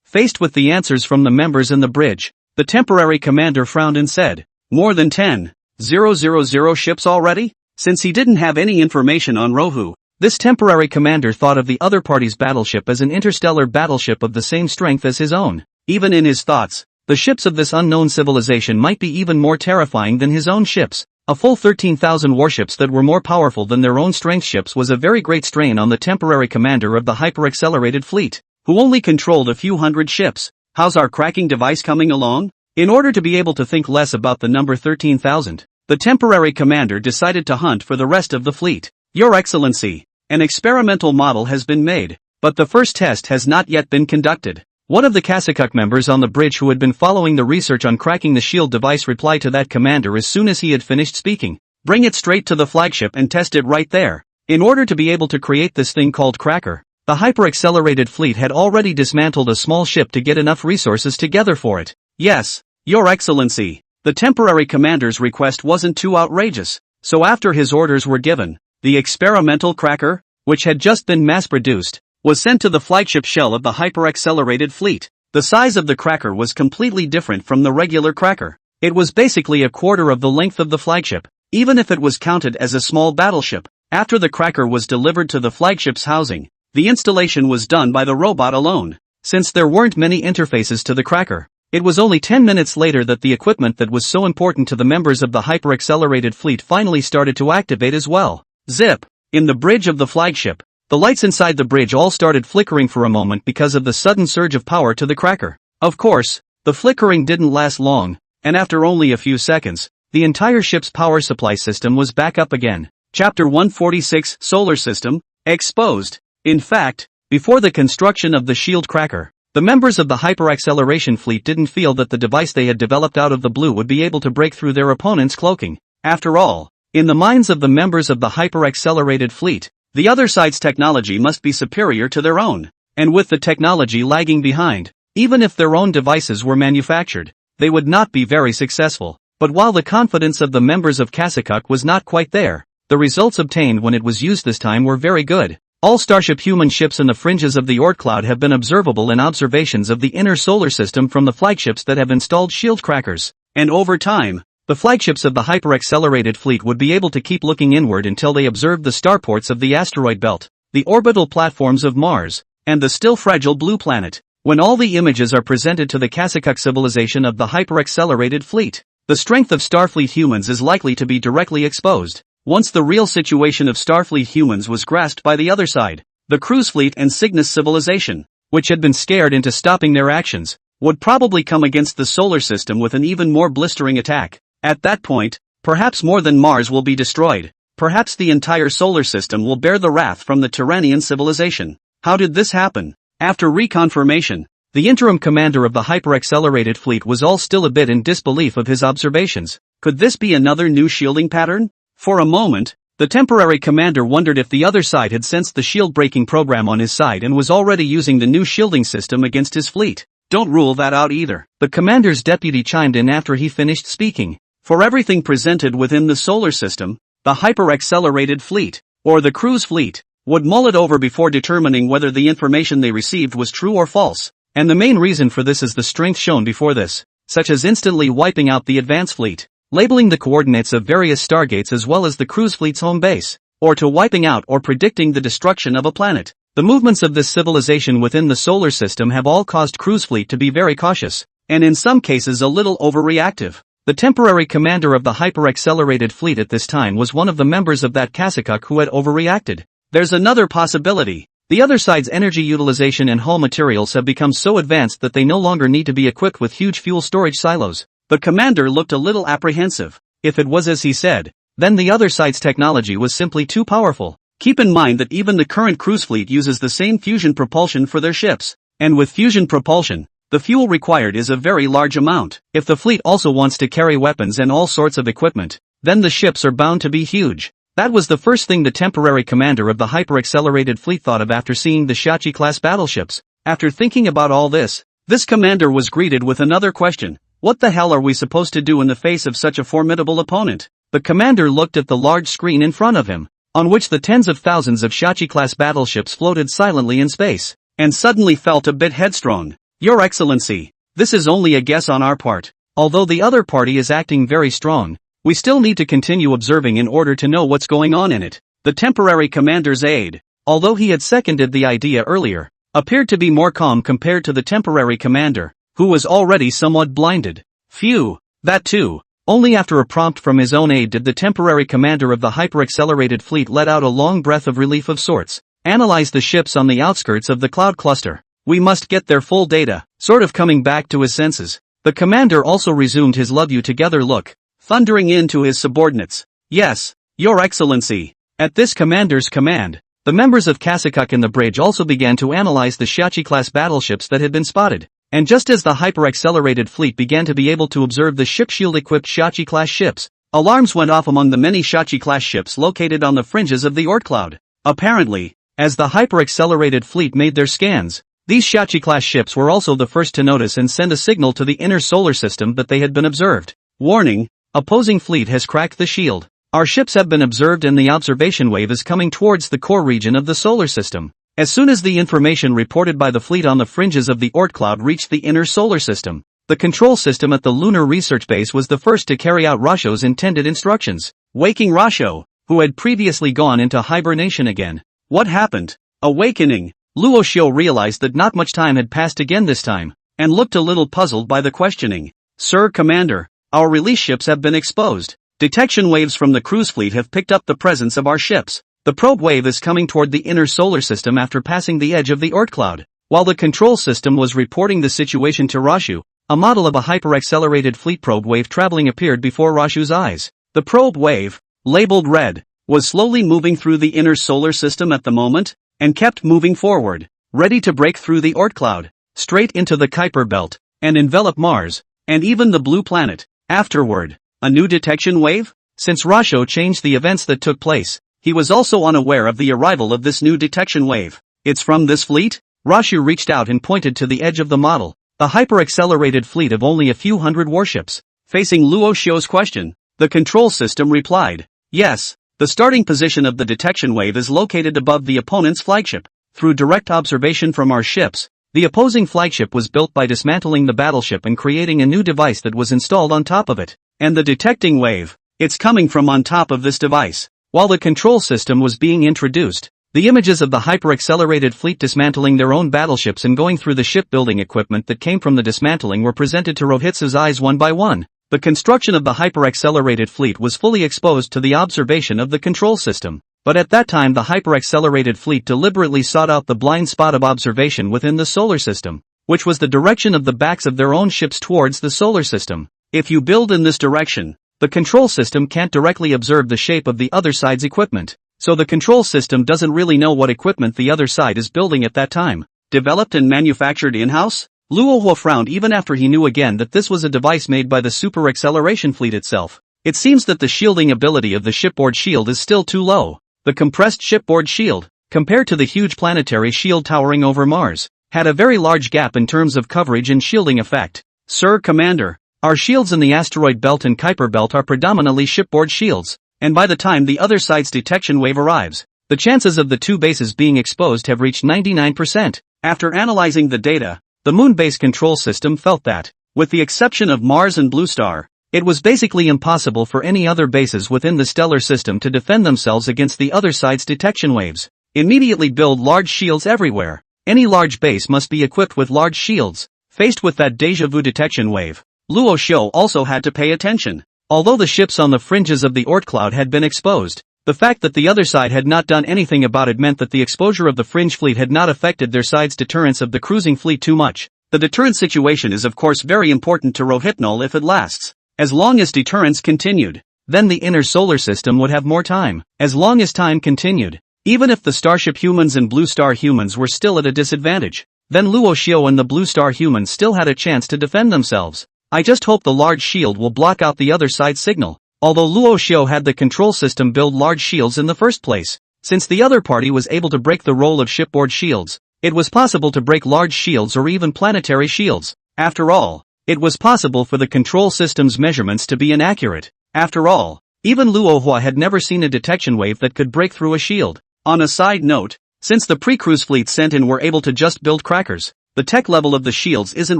Faced with the answers from the members in the bridge, the temporary commander frowned and said, "More than 10,000 ships already?" Since he didn't have any information on Rohu, this temporary commander thought of the other party's battleship as an interstellar battleship of the same strength as his own. Even in his thoughts, the ships of this unknown civilization might be even more terrifying than his own ships. A full 13,000 warships that were more powerful than their own strength ships was a very great strain on the temporary commander of the hyper-accelerated fleet, who only controlled a few hundred ships. "How's our cracking device coming along?" In order to be able to think less about the number 13,000, the temporary commander decided to hunt for the rest of the fleet. "Your Excellency, an experimental model has been made, but the first test has not yet been conducted." One of the Kasakuk members on the bridge who had been following the research on cracking the shield device replied to that commander as soon as he had finished speaking. "Bring it straight to the flagship and test it right there." In order to be able to create this thing called cracker, the hyper-accelerated fleet had already dismantled a small ship to get enough resources together for it. "Yes, Your Excellency." The temporary commander's request wasn't too outrageous, so after his orders were given, the experimental cracker, which had just been mass-produced, was sent to the flagship shell of the hyper-accelerated fleet. The size of the cracker was completely different from the regular cracker. It was basically a quarter of the length of the flagship, even if it was counted as a small battleship. After the cracker was delivered to the flagship's housing, the installation was done by the robot alone. Since there weren't many interfaces to the cracker, it was only 10 minutes later that the equipment that was so important to the members of the hyper-accelerated fleet finally started to activate as well. Zip! In the bridge of the flagship, the lights inside the bridge all started flickering for a moment because of the sudden surge of power to the cracker. Of course, the flickering didn't last long, and after only a few seconds, the entire ship's power supply system was back up again. Chapter 146, Solar System, Exposed. In fact, before the construction of the shield cracker, the members of the hyper-acceleration fleet didn't feel that the device they had developed out of the blue would be able to break through their opponent's cloaking. After all, in the minds of the members of the hyper-accelerated fleet, the other side's technology must be superior to their own, and with the technology lagging behind, even if their own devices were manufactured, they would not be very successful. But while the confidence of the members of Kasakuk was not quite there, the results obtained when it was used this time were very good. All Starship human ships in the fringes of the Oort cloud have been observable in observations of the inner solar system from the flagships that have installed shield crackers, and over time, the flagships of the hyper-accelerated fleet would be able to keep looking inward until they observed the starports of the asteroid belt, the orbital platforms of Mars, and the still fragile blue planet. When all the images are presented to the Kasakuk civilization of the hyper-accelerated fleet, The strength of Starfleet humans is likely to be directly exposed. Once the real situation of Starfleet humans was grasped by the other side, the cruise fleet and Cygnus civilization, which had been scared into stopping their actions, would probably come against the solar system with an even more blistering attack. At that point, perhaps more than Mars will be destroyed. Perhaps the entire solar system will bear the wrath from the Tyrannian civilization. How did this happen? After reconfirmation, the interim commander of the hyper-accelerated fleet was all still a bit in disbelief of his observations. Could this be another new shielding pattern? For a moment, the temporary commander wondered if the other side had sensed the shield-breaking program on his side and was already using the new shielding system against his fleet. Don't rule that out either. The commander's deputy chimed in after he finished speaking. For everything presented within the solar system, the hyper-accelerated fleet, or the cruise fleet, would mull it over before determining whether the information they received was true or false. And the main reason for this is the strength shown before this, such as instantly wiping out the advance fleet, labeling the coordinates of various stargates as well as the cruise fleet's home base, or to wiping out or predicting the destruction of a planet. The movements of this civilization within the solar system have all caused cruise fleet to be very cautious, and in some cases a little overreactive. The temporary commander of the hyper-accelerated fleet at this time was one of the members of that Kasakuk who had overreacted. There's another possibility. The other side's energy utilization and hull materials have become so advanced that they no longer need to be equipped with huge fuel storage silos. The commander looked a little apprehensive. If it was as he said, then the other side's technology was simply too powerful. Keep in mind that even the current cruise fleet uses the same fusion propulsion for their ships. And with fusion propulsion, the fuel required is a very large amount. If the fleet also wants to carry weapons and all sorts of equipment, then the ships are bound to be huge. That was the first thing the temporary commander of the hyper-accelerated fleet thought of after seeing the Shachi-class battleships. After thinking about all this commander was greeted with another question. What the hell are we supposed to do in the face of such a formidable opponent? The commander looked at the large screen in front of him, on which the tens of thousands of Shachi-class battleships floated silently in space, and suddenly felt a bit headstrong. Your Excellency, this is only a guess on our part. Although the other party is acting very strong, we still need to continue observing in order to know what's going on in it. The temporary commander's aide, although he had seconded the idea earlier, appeared to be more calm compared to the temporary commander, who was already somewhat blinded. Phew, that too. Only after a prompt from his own aide did the temporary commander of the hyper-accelerated fleet let out a long breath of relief of sorts. Analyze the ships on the outskirts of the cloud cluster. We must get their full data. Sort of coming back to his senses, the commander also resumed his love you together look, thundering into his subordinates. Yes, Your Excellency. At this commander's command, the members of Kasakuk in the bridge also began to analyze the Shachi-class battleships that had been spotted. And just as the hyper-accelerated fleet began to be able to observe the ship shield-equipped Shachi-class ships, alarms went off among the many Shachi-class ships located on the fringes of the Oort cloud. Apparently, as the hyper-accelerated fleet made their scans, these Shachi-class ships were also the first to notice and send a signal to the inner solar system that they had been observed. Warning, opposing fleet has cracked the shield. Our ships have been observed and the observation wave is coming towards the core region of the solar system. As soon as the information reported by the fleet on the fringes of the Oort cloud reached the inner solar system, the control system at the lunar research base was the first to carry out Rasho's intended instructions. Waking Rasho, who had previously gone into hibernation again. What happened? Awakening. Luo Xiu realized that not much time had passed again this time, and looked a little puzzled by the questioning. Sir Commander, our release ships have been exposed. Detection waves from the cruise fleet have picked up the presence of our ships. The probe wave is coming toward the inner solar system after passing the edge of the Oort cloud. While the control system was reporting the situation to Rashu, a model of a hyper-accelerated fleet probe wave traveling appeared before Rashu's eyes. The probe wave, labeled red, was slowly moving through the inner solar system at the moment, and kept moving forward, ready to break through the Oort cloud, straight into the Kuiper belt, and envelop Mars, and even the blue planet. Afterward, a new detection wave? Since Rasho changed the events that took place, he was also unaware of the arrival of this new detection wave. It's from this fleet? Rashu reached out and pointed to the edge of the model, a hyper-accelerated fleet of only a few hundred warships. Facing Luo Xiu's question, the control system replied, yes. The starting position of the detection wave is located above the opponent's flagship. Through direct observation from our ships, the opposing flagship was built by dismantling the battleship and creating a new device that was installed on top of it. And the detecting wave, it's coming from on top of this device. While the control system was being introduced, the images of the hyper-accelerated fleet dismantling their own battleships and going through the shipbuilding equipment that came from the dismantling were presented to Rohitsa's eyes one by one. the construction of the hyper-accelerated fleet was fully exposed to the observation of the control system. But at that time the hyper-accelerated fleet deliberately sought out the blind spot of observation within the solar system, which was the direction of the backs of their own ships towards the solar system. If you build in this direction, the control system can't directly observe the shape of the other side's equipment, so the control system doesn't really know what equipment the other side is building at that time. Developed and manufactured in-house? Luohua frowned even after he knew again that this was a device made by the super acceleration fleet itself. It seems that the shielding ability of the shipboard shield is still too low. The compressed shipboard shield, compared to the huge planetary shield towering over Mars, had a very large gap in terms of coverage and shielding effect. Sir Commander, our shields in the asteroid belt and Kuiper belt are predominantly shipboard shields, and by the time the other side's detection wave arrives, the chances of the two bases being exposed have reached 99%. After analyzing the data, the moon base control system felt that, with the exception of Mars and Blue Star, it was basically impossible for any other bases within the stellar system to defend themselves against the other side's detection waves. Immediately build large shields everywhere. Any large base must be equipped with large shields. Faced with that déjà vu detection wave, Luo Xiu also had to pay attention. Although the ships on the fringes of the Oort cloud had been exposed, the fact that the other side had not done anything about it meant that the exposure of the fringe fleet had not affected their side's deterrence of the cruising fleet too much. The deterrent situation is of course very important to Rohypnol if it lasts. As long as deterrence continued, then the inner solar system would have more time. As long as time continued, even if the Starship humans and Blue Star humans were still at a disadvantage, then Luo Xiu and the Blue Star humans still had a chance to defend themselves. I just hope the large shield will block out the other side's signal. Although Luo Xiu had the control system build large shields in the first place, since the other party was able to break the role of shipboard shields, it was possible to break large shields or even planetary shields. After all, it was possible for the control system's measurements to be inaccurate. After all, even Luohua had never seen a detection wave that could break through a shield. On a side note, since the pre-cruise fleet sent in were able to just build crackers, the tech level of the shields isn't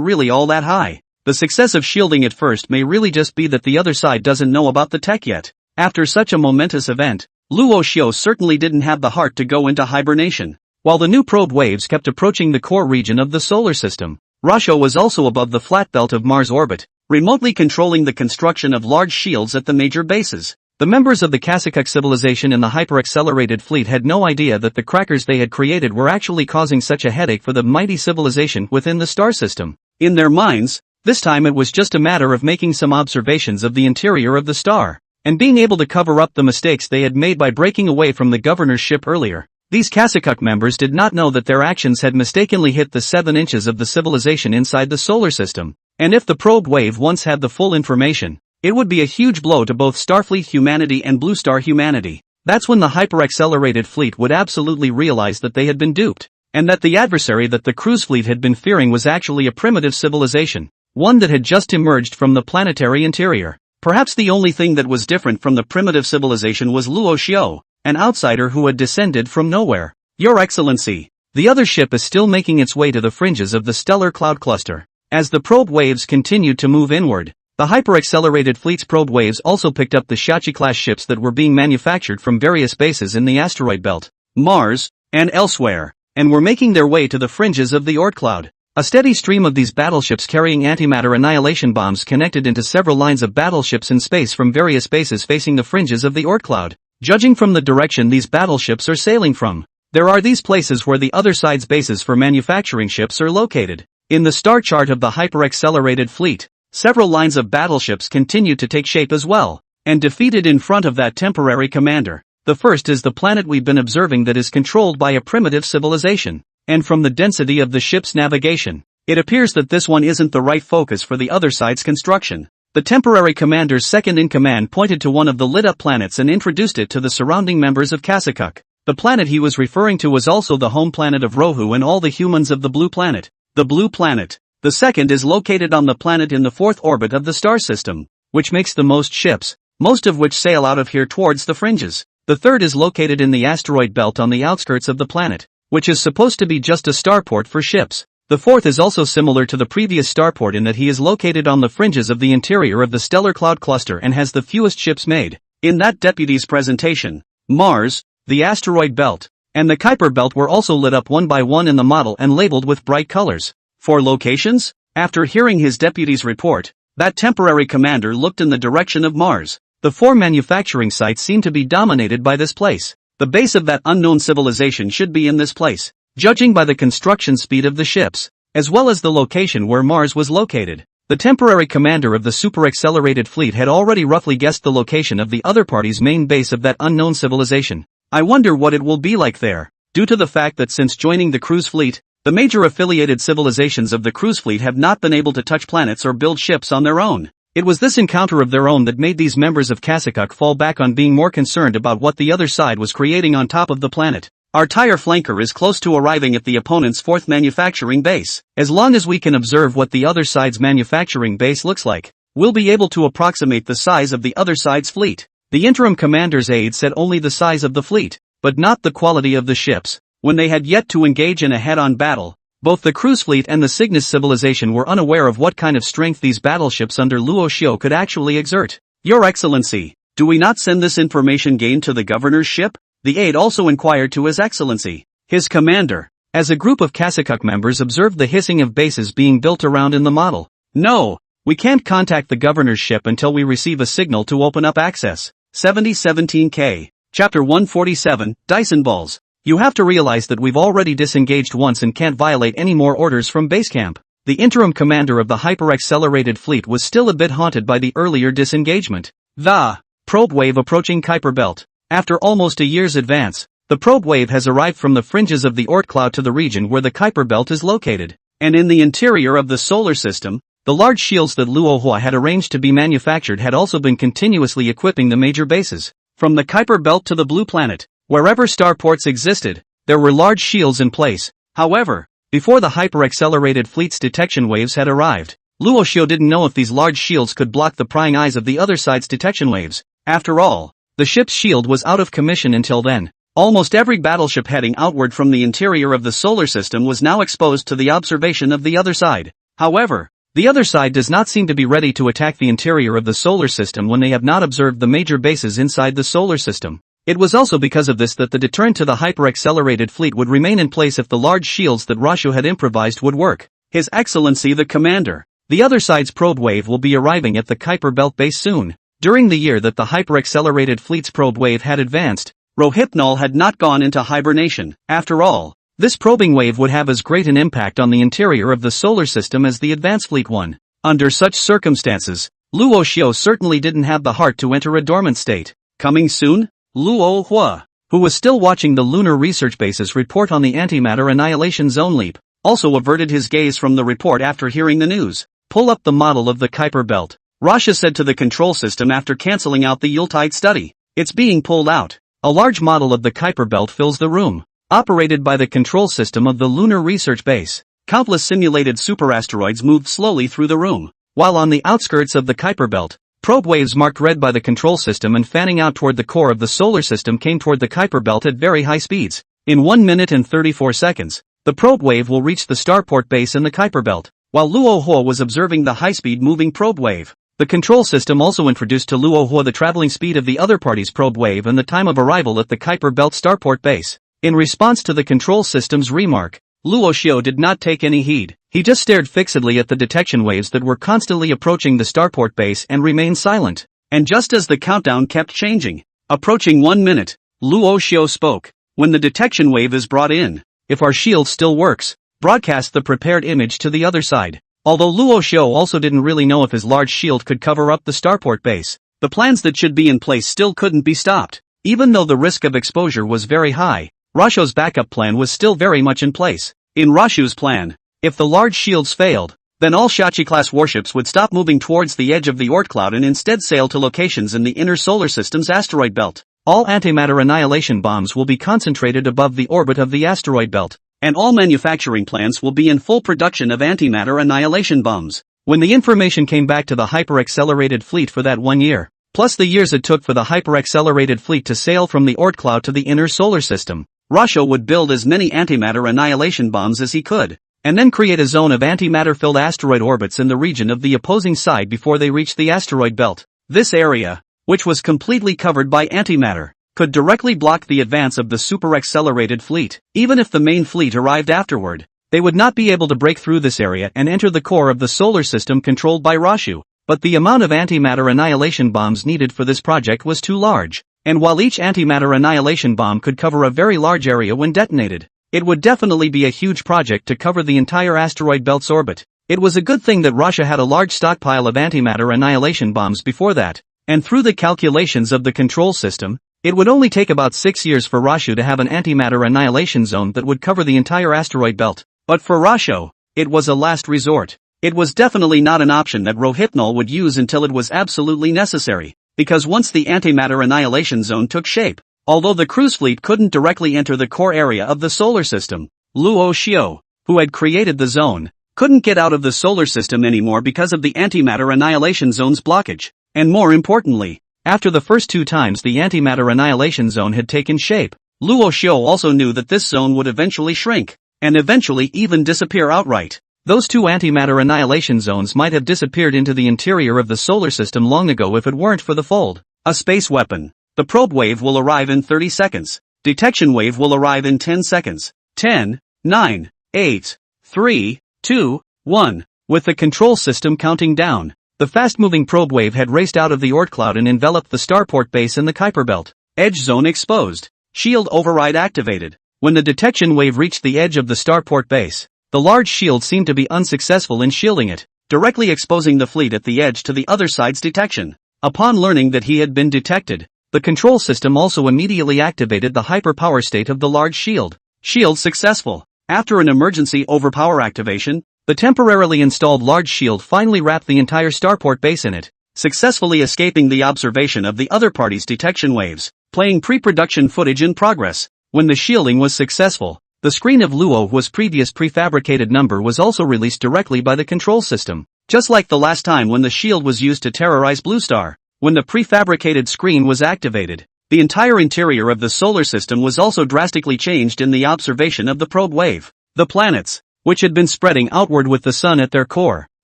really all that high. The success of shielding at first may really just be that the other side doesn't know about the tech yet. After such a momentous event, Luo Xiu certainly didn't have the heart to go into hibernation. While the new probe waves kept approaching the core region of the solar system, Rasho was also above the flat belt of Mars orbit, remotely controlling the construction of large shields at the major bases. The members of the Kasakuk civilization in the hyper-accelerated fleet had no idea that the crackers they had created were actually causing such a headache for the mighty civilization within the star system. In their minds, this time it was just a matter of making some observations of the interior of the star, and being able to cover up the mistakes they had made by breaking away from the governor's ship earlier. These Kasakuk members did not know that their actions had mistakenly hit the 7 inches of the civilization inside the solar system, and if the probe wave once had the full information, it would be a huge blow to both Starfleet humanity and Blue Star humanity. That's when the hyper-accelerated fleet would absolutely realize that they had been duped, and that the adversary that the cruise fleet had been fearing was actually a primitive civilization, one that had just emerged from the planetary interior. Perhaps the only thing that was different from the primitive civilization was Luo Xiu, an outsider who had descended from nowhere. Your Excellency, the other ship is still making its way to the fringes of the stellar cloud cluster. As the probe waves continued to move inward, the hyper-accelerated fleet's probe waves also picked up the Shachi-class ships that were being manufactured from various bases in the asteroid belt, Mars, and elsewhere, and were making their way to the fringes of the Oort cloud. A steady stream of these battleships carrying antimatter annihilation bombs connected into several lines of battleships in space from various bases facing the fringes of the Oort cloud. Judging from the direction these battleships are sailing from, there are these places where the other side's bases for manufacturing ships are located. In the star chart of the hyper-accelerated fleet, several lines of battleships continue to take shape as well, and defeated in front of that temporary commander. The first is the planet we've been observing that is controlled by a primitive civilization. And from the density of the ship's navigation, it appears that this one isn't the right focus for the other side's construction. The temporary commander's second-in-command pointed to one of the lit-up planets and introduced it to the surrounding members of Kasakuk. The planet he was referring to was also the home planet of Rohu and all the humans of the Blue Planet. The Blue Planet. The second is located on the planet in the 4th orbit of the star system, which makes the most ships, most of which sail out of here towards the fringes. The third is located in the asteroid belt on the outskirts of the planet, which is supposed to be just a starport for ships. The fourth is also similar to the previous starport in that he is located on the fringes of the interior of the stellar cloud cluster and has the fewest ships made. In that deputy's presentation, Mars, the asteroid belt, and the Kuiper belt were also lit up one by one in the model and labeled with bright colors. For locations? After hearing his deputy's report, That temporary commander looked in the direction of Mars. The 4 manufacturing sites seem to be dominated by this place. The base of that unknown civilization should be in this place, judging by the construction speed of the ships, as well as the location where Mars was located. The temporary commander of the super-accelerated fleet had already roughly guessed the location of the other party's main base of that unknown civilization. I wonder what it will be like there, due to the fact that since joining the cruise fleet, the major affiliated civilizations of the cruise fleet have not been able to touch planets or build ships on their own. It was this encounter of their own that made these members of Kasakuk fall back on being more concerned about what the other side was creating on top of the planet. Our tire flanker is close to arriving at the opponent's 4th manufacturing base. As long as we can observe what the other side's manufacturing base looks like, we'll be able to approximate the size of the other side's fleet. The interim commander's aide said only the size of the fleet, but not the quality of the ships. When they had yet to engage in a head-on battle, both the cruise fleet and the Cygnus civilization were unaware of what kind of strength these battleships under Luo Xiu could actually exert. Your Excellency, do we not send this information gained to the governor's ship? The aide also inquired to His Excellency, his commander, as a group of Kasakuk members observed the hissing of bases being built around in the model. No, we can't contact the governor's ship until we receive a signal to open up access. 7017K. Chapter 147, Dyson Balls. You have to realize that we've already disengaged once and can't violate any more orders from base camp. The interim commander of the hyper-accelerated fleet was still a bit haunted by the earlier disengagement. The probe wave approaching Kuiper Belt. After almost a year's advance, the probe wave has arrived from the fringes of the Oort cloud to the region where the Kuiper Belt is located. And in the interior of the solar system, the large shields that Luo Hua had arranged to be manufactured had also been continuously equipping the major bases. From the Kuiper Belt to the Blue Planet, wherever starports existed, there were large shields in place. However, before the hyper-accelerated fleet's detection waves had arrived, Luo Xiu didn't know if these large shields could block the prying eyes of the other side's detection waves. After all, the ship's shield was out of commission until then. Almost every battleship heading outward from the interior of the solar system was now exposed to the observation of the other side. However, the other side does not seem to be ready to attack the interior of the solar system when they have not observed the major bases inside the solar system. It was also because of this that the deterrent to the hyper-accelerated fleet would remain in place if the large shields that Rashu had improvised would work. His Excellency the Commander, the other side's probe wave will be arriving at the Kuiper Belt base soon. During the year that the hyper-accelerated fleet's probe wave had advanced, Rohypnol had not gone into hibernation. After all, this probing wave would have as great an impact on the interior of the solar system as the advanced fleet one. Under such circumstances, Luo Xiu certainly didn't have the heart to enter a dormant state. Coming soon? Luo Hua, who was still watching the lunar research base's report on the antimatter annihilation zone leap, also averted his gaze from the report after hearing the news. Pull up the model of the Kuiper Belt, Rasha said to the control system after cancelling out the Yuletide study. It's being pulled out. A large model of the Kuiper Belt fills the room, operated by the control system of the lunar research base. Countless simulated superasteroids moved slowly through the room, while on the outskirts of the Kuiper Belt, probe waves marked red by the control system and fanning out toward the core of the solar system came toward the Kuiper Belt at very high speeds. In 1 minute and 34 seconds, the probe wave will reach the starport base in the Kuiper Belt. While Luo Hua was observing the high-speed moving probe wave, the control system also introduced to Luo Hua the traveling speed of the other party's probe wave and the time of arrival at the Kuiper Belt starport base. In response to the control system's remark, Luo Xiu did not take any heed. He just stared fixedly at the detection waves that were constantly approaching the starport base and remained silent. And just as the countdown kept changing, approaching 1 minute, Luo Xiu spoke. When the detection wave is brought in, if our shield still works, broadcast the prepared image to the other side. Although Luo Xiu also didn't really know if his large shield could cover up the starport base, the plans that should be in place still couldn't be stopped. Even though the risk of exposure was very high, Rashu's backup plan was still very much in place. In Rashu's plan, if the large shields failed, then all Shachi-class warships would stop moving towards the edge of the Oort cloud and instead sail to locations in the inner solar system's asteroid belt. All antimatter annihilation bombs will be concentrated above the orbit of the asteroid belt, and all manufacturing plants will be in full production of antimatter annihilation bombs. When the information came back to the hyper-accelerated fleet for that 1 year, plus the years it took for the hyper-accelerated fleet to sail from the Oort cloud to the inner solar system, Rashu would build as many antimatter annihilation bombs as he could, and then create a zone of antimatter-filled asteroid orbits in the region of the opposing side before they reached the asteroid belt. This area, which was completely covered by antimatter, could directly block the advance of the super-accelerated fleet. Even if the main fleet arrived afterward, they would not be able to break through this area and enter the core of the solar system controlled by Rashu. But the amount of antimatter annihilation bombs needed for this project was too large, and while each antimatter annihilation bomb could cover a very large area when detonated, it would definitely be a huge project to cover the entire asteroid belt's orbit. It was a good thing that Russia had a large stockpile of antimatter annihilation bombs before that, and through the calculations of the control system, it would only take about 6 years for Russia to have an antimatter annihilation zone that would cover the entire asteroid belt. But for Russia, it was a last resort. It was definitely not an option that Rohypnol would use until it was absolutely necessary, because once the antimatter annihilation zone took shape, although the cruise fleet couldn't directly enter the core area of the solar system, Luo Xiao, who had created the zone, couldn't get out of the solar system anymore because of the antimatter annihilation zone's blockage. And more importantly, after the first 2 times the antimatter annihilation zone had taken shape, Luo Xiao also knew that this zone would eventually shrink, and eventually even disappear outright. Those 2 antimatter annihilation zones might have disappeared into the interior of the solar system long ago if it weren't for the fold. A space weapon. The probe wave will arrive in 30 seconds. Detection wave will arrive in 10 seconds. 10, 9, 8, 3, 2, 1. With the control system counting down, the fast-moving probe wave had raced out of the Oort cloud and enveloped the starport base in the Kuiper belt. Edge zone exposed. Shield override activated. When the detection wave reached the edge of the starport base, the large shield seemed to be unsuccessful in shielding it, directly exposing the fleet at the edge to the other side's detection. Upon learning that he had been detected, the control system also immediately activated the hyperpower state of the large shield. Shield successful. After an emergency overpower activation, the temporarily installed large shield finally wrapped the entire starport base in it, successfully escaping the observation of the other party's detection waves, playing pre-production footage in progress. When the shielding was successful, the screen of Luo's previous prefabricated number was also released directly by the control system, just like the last time when the shield was used to terrorize Blue Star. When the prefabricated screen was activated, the entire interior of the solar system was also drastically changed in the observation of the probe wave. The planets, which had been spreading outward with the sun at their core,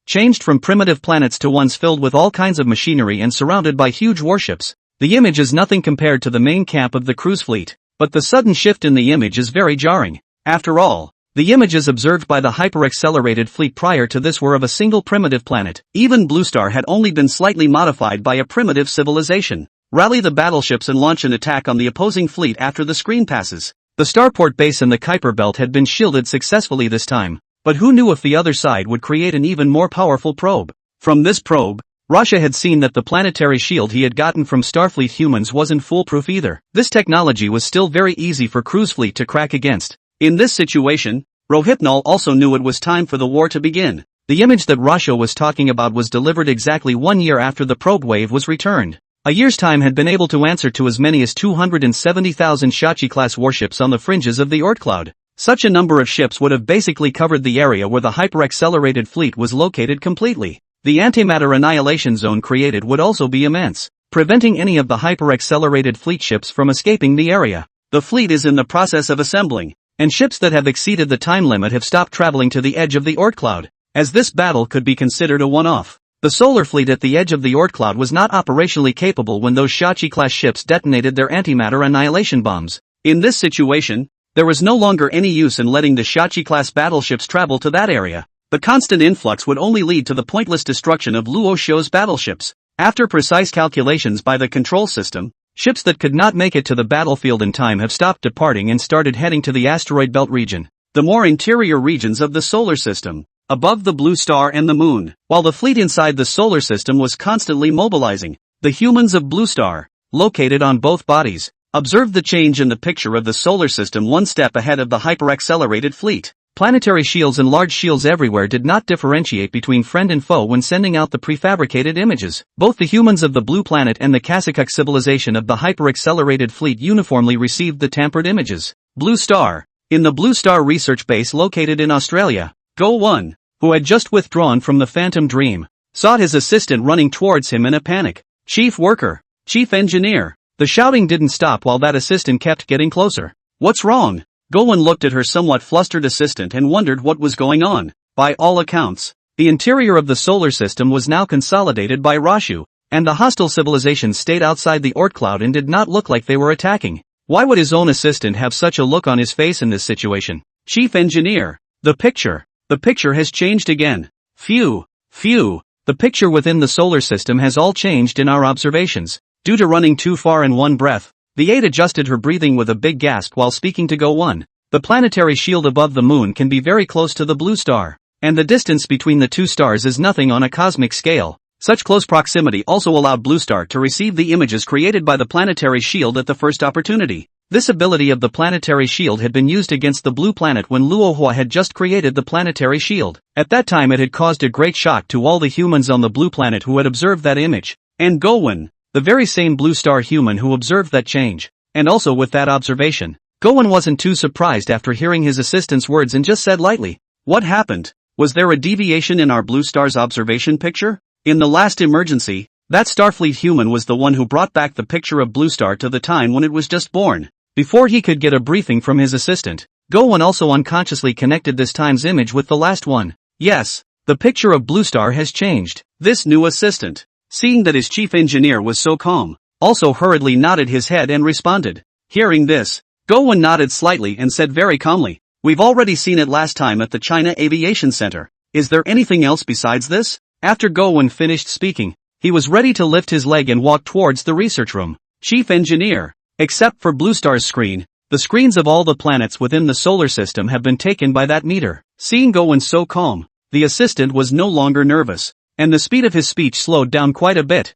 changed from primitive planets to ones filled with all kinds of machinery and surrounded by huge warships. The image is nothing compared to the main camp of the cruise fleet, but the sudden shift in the image is very jarring. After all, the images observed by the hyper-accelerated fleet prior to this were of a single primitive planet. Even Blue Star had only been slightly modified by a primitive civilization. Rally the battleships and launch an attack on the opposing fleet after the screen passes. The starport base in the Kuiper belt had been shielded successfully this time, but who knew if the other side would create an even more powerful probe? From this probe, Russia had seen that the planetary shield he had gotten from Starfleet humans wasn't foolproof either. This technology was still very easy for cruise fleet to crack against. In this situation, Rohypnol also knew it was time for the war to begin. The image that Russia was talking about was delivered exactly 1 year after the probe wave was returned. A year's time had been able to answer to as many as 270,000 Shachi-class warships on the fringes of the Oort cloud. Such a number of ships would have basically covered the area where the hyper-accelerated fleet was located completely. The antimatter annihilation zone created would also be immense, preventing any of the hyper-accelerated fleet ships from escaping the area. The fleet is in the process of assembling, and ships that have exceeded the time limit have stopped traveling to the edge of the Oort cloud, as this battle could be considered a one-off. The solar fleet at the edge of the Oort cloud was not operationally capable when those Shachi-class ships detonated their antimatter annihilation bombs. In this situation, there was no longer any use in letting the Shachi-class battleships travel to that area. The constant influx would only lead to the pointless destruction of Luo Xiao's battleships. After precise calculations by the control system, ships that could not make it to the battlefield in time have stopped departing and started heading to the asteroid belt region, the more interior regions of the solar system, above the Blue Star and the Moon. While the fleet inside the solar system was constantly mobilizing, the humans of Blue Star, located on both bodies, observed the change in the picture of the solar system one step ahead of the hyper-accelerated fleet. Planetary shields and large shields everywhere did not differentiate between friend and foe when sending out the prefabricated images. Both the humans of the Blue Planet and the Kasakuk civilization of the hyper-accelerated fleet uniformly received the tampered images. Blue Star. In the Blue Star research base located in Australia, Go-1, who had just withdrawn from the Phantom Dream, sought his assistant running towards him in a panic. Chief Worker. Chief Engineer. The shouting didn't stop while that assistant kept getting closer. What's wrong? Go-1 looked at her somewhat flustered assistant and wondered what was going on. By all accounts, the interior of the solar system was now consolidated by Rashu, and the hostile civilizations stayed outside the Oort cloud and did not look like they were attacking. Why would his own assistant have such a look on his face in this situation? Chief Engineer. The picture has changed again. Phew. The The picture within the solar system has all changed in our observations. Due to running too far in one breath, the 8 adjusted her breathing with a big gasp while speaking to Go 1. The planetary shield above the moon can be very close to the blue star, and the distance between the two stars is nothing on a cosmic scale. Such close proximity also allowed Blue Star to receive the images created by the planetary shield at the first opportunity. This ability of the planetary shield had been used against the blue planet when Luohua had just created the planetary shield. At that time it had caused a great shock to all the humans on the blue planet who had observed that image. And Gowon, the very same blue star human who observed that change. And also with that observation, Gowon wasn't too surprised after hearing his assistant's words and just said lightly, "What happened? Was there a deviation in our blue star's observation picture? In the last emergency, that Starfleet human was the one who brought back the picture of Blue Star to the time when it was just born." Before he could get a briefing from his assistant, Gowon also unconsciously connected this time's image with the last one. Yes, the picture of Blue Star has changed. This new assistant, seeing that his chief engineer was so calm, also hurriedly nodded his head and responded. Hearing this, Gowon nodded slightly and said very calmly, "We've already seen it last time at the China Aviation Center. Is there anything else besides this?" After Gowon finished speaking, he was ready to lift his leg and walk towards the research room. Chief engineer, except for Blue Star's screen, the screens of all the planets within the solar system have been taken by that meter. Seeing Gowon so calm, the assistant was no longer nervous, and the speed of his speech slowed down quite a bit.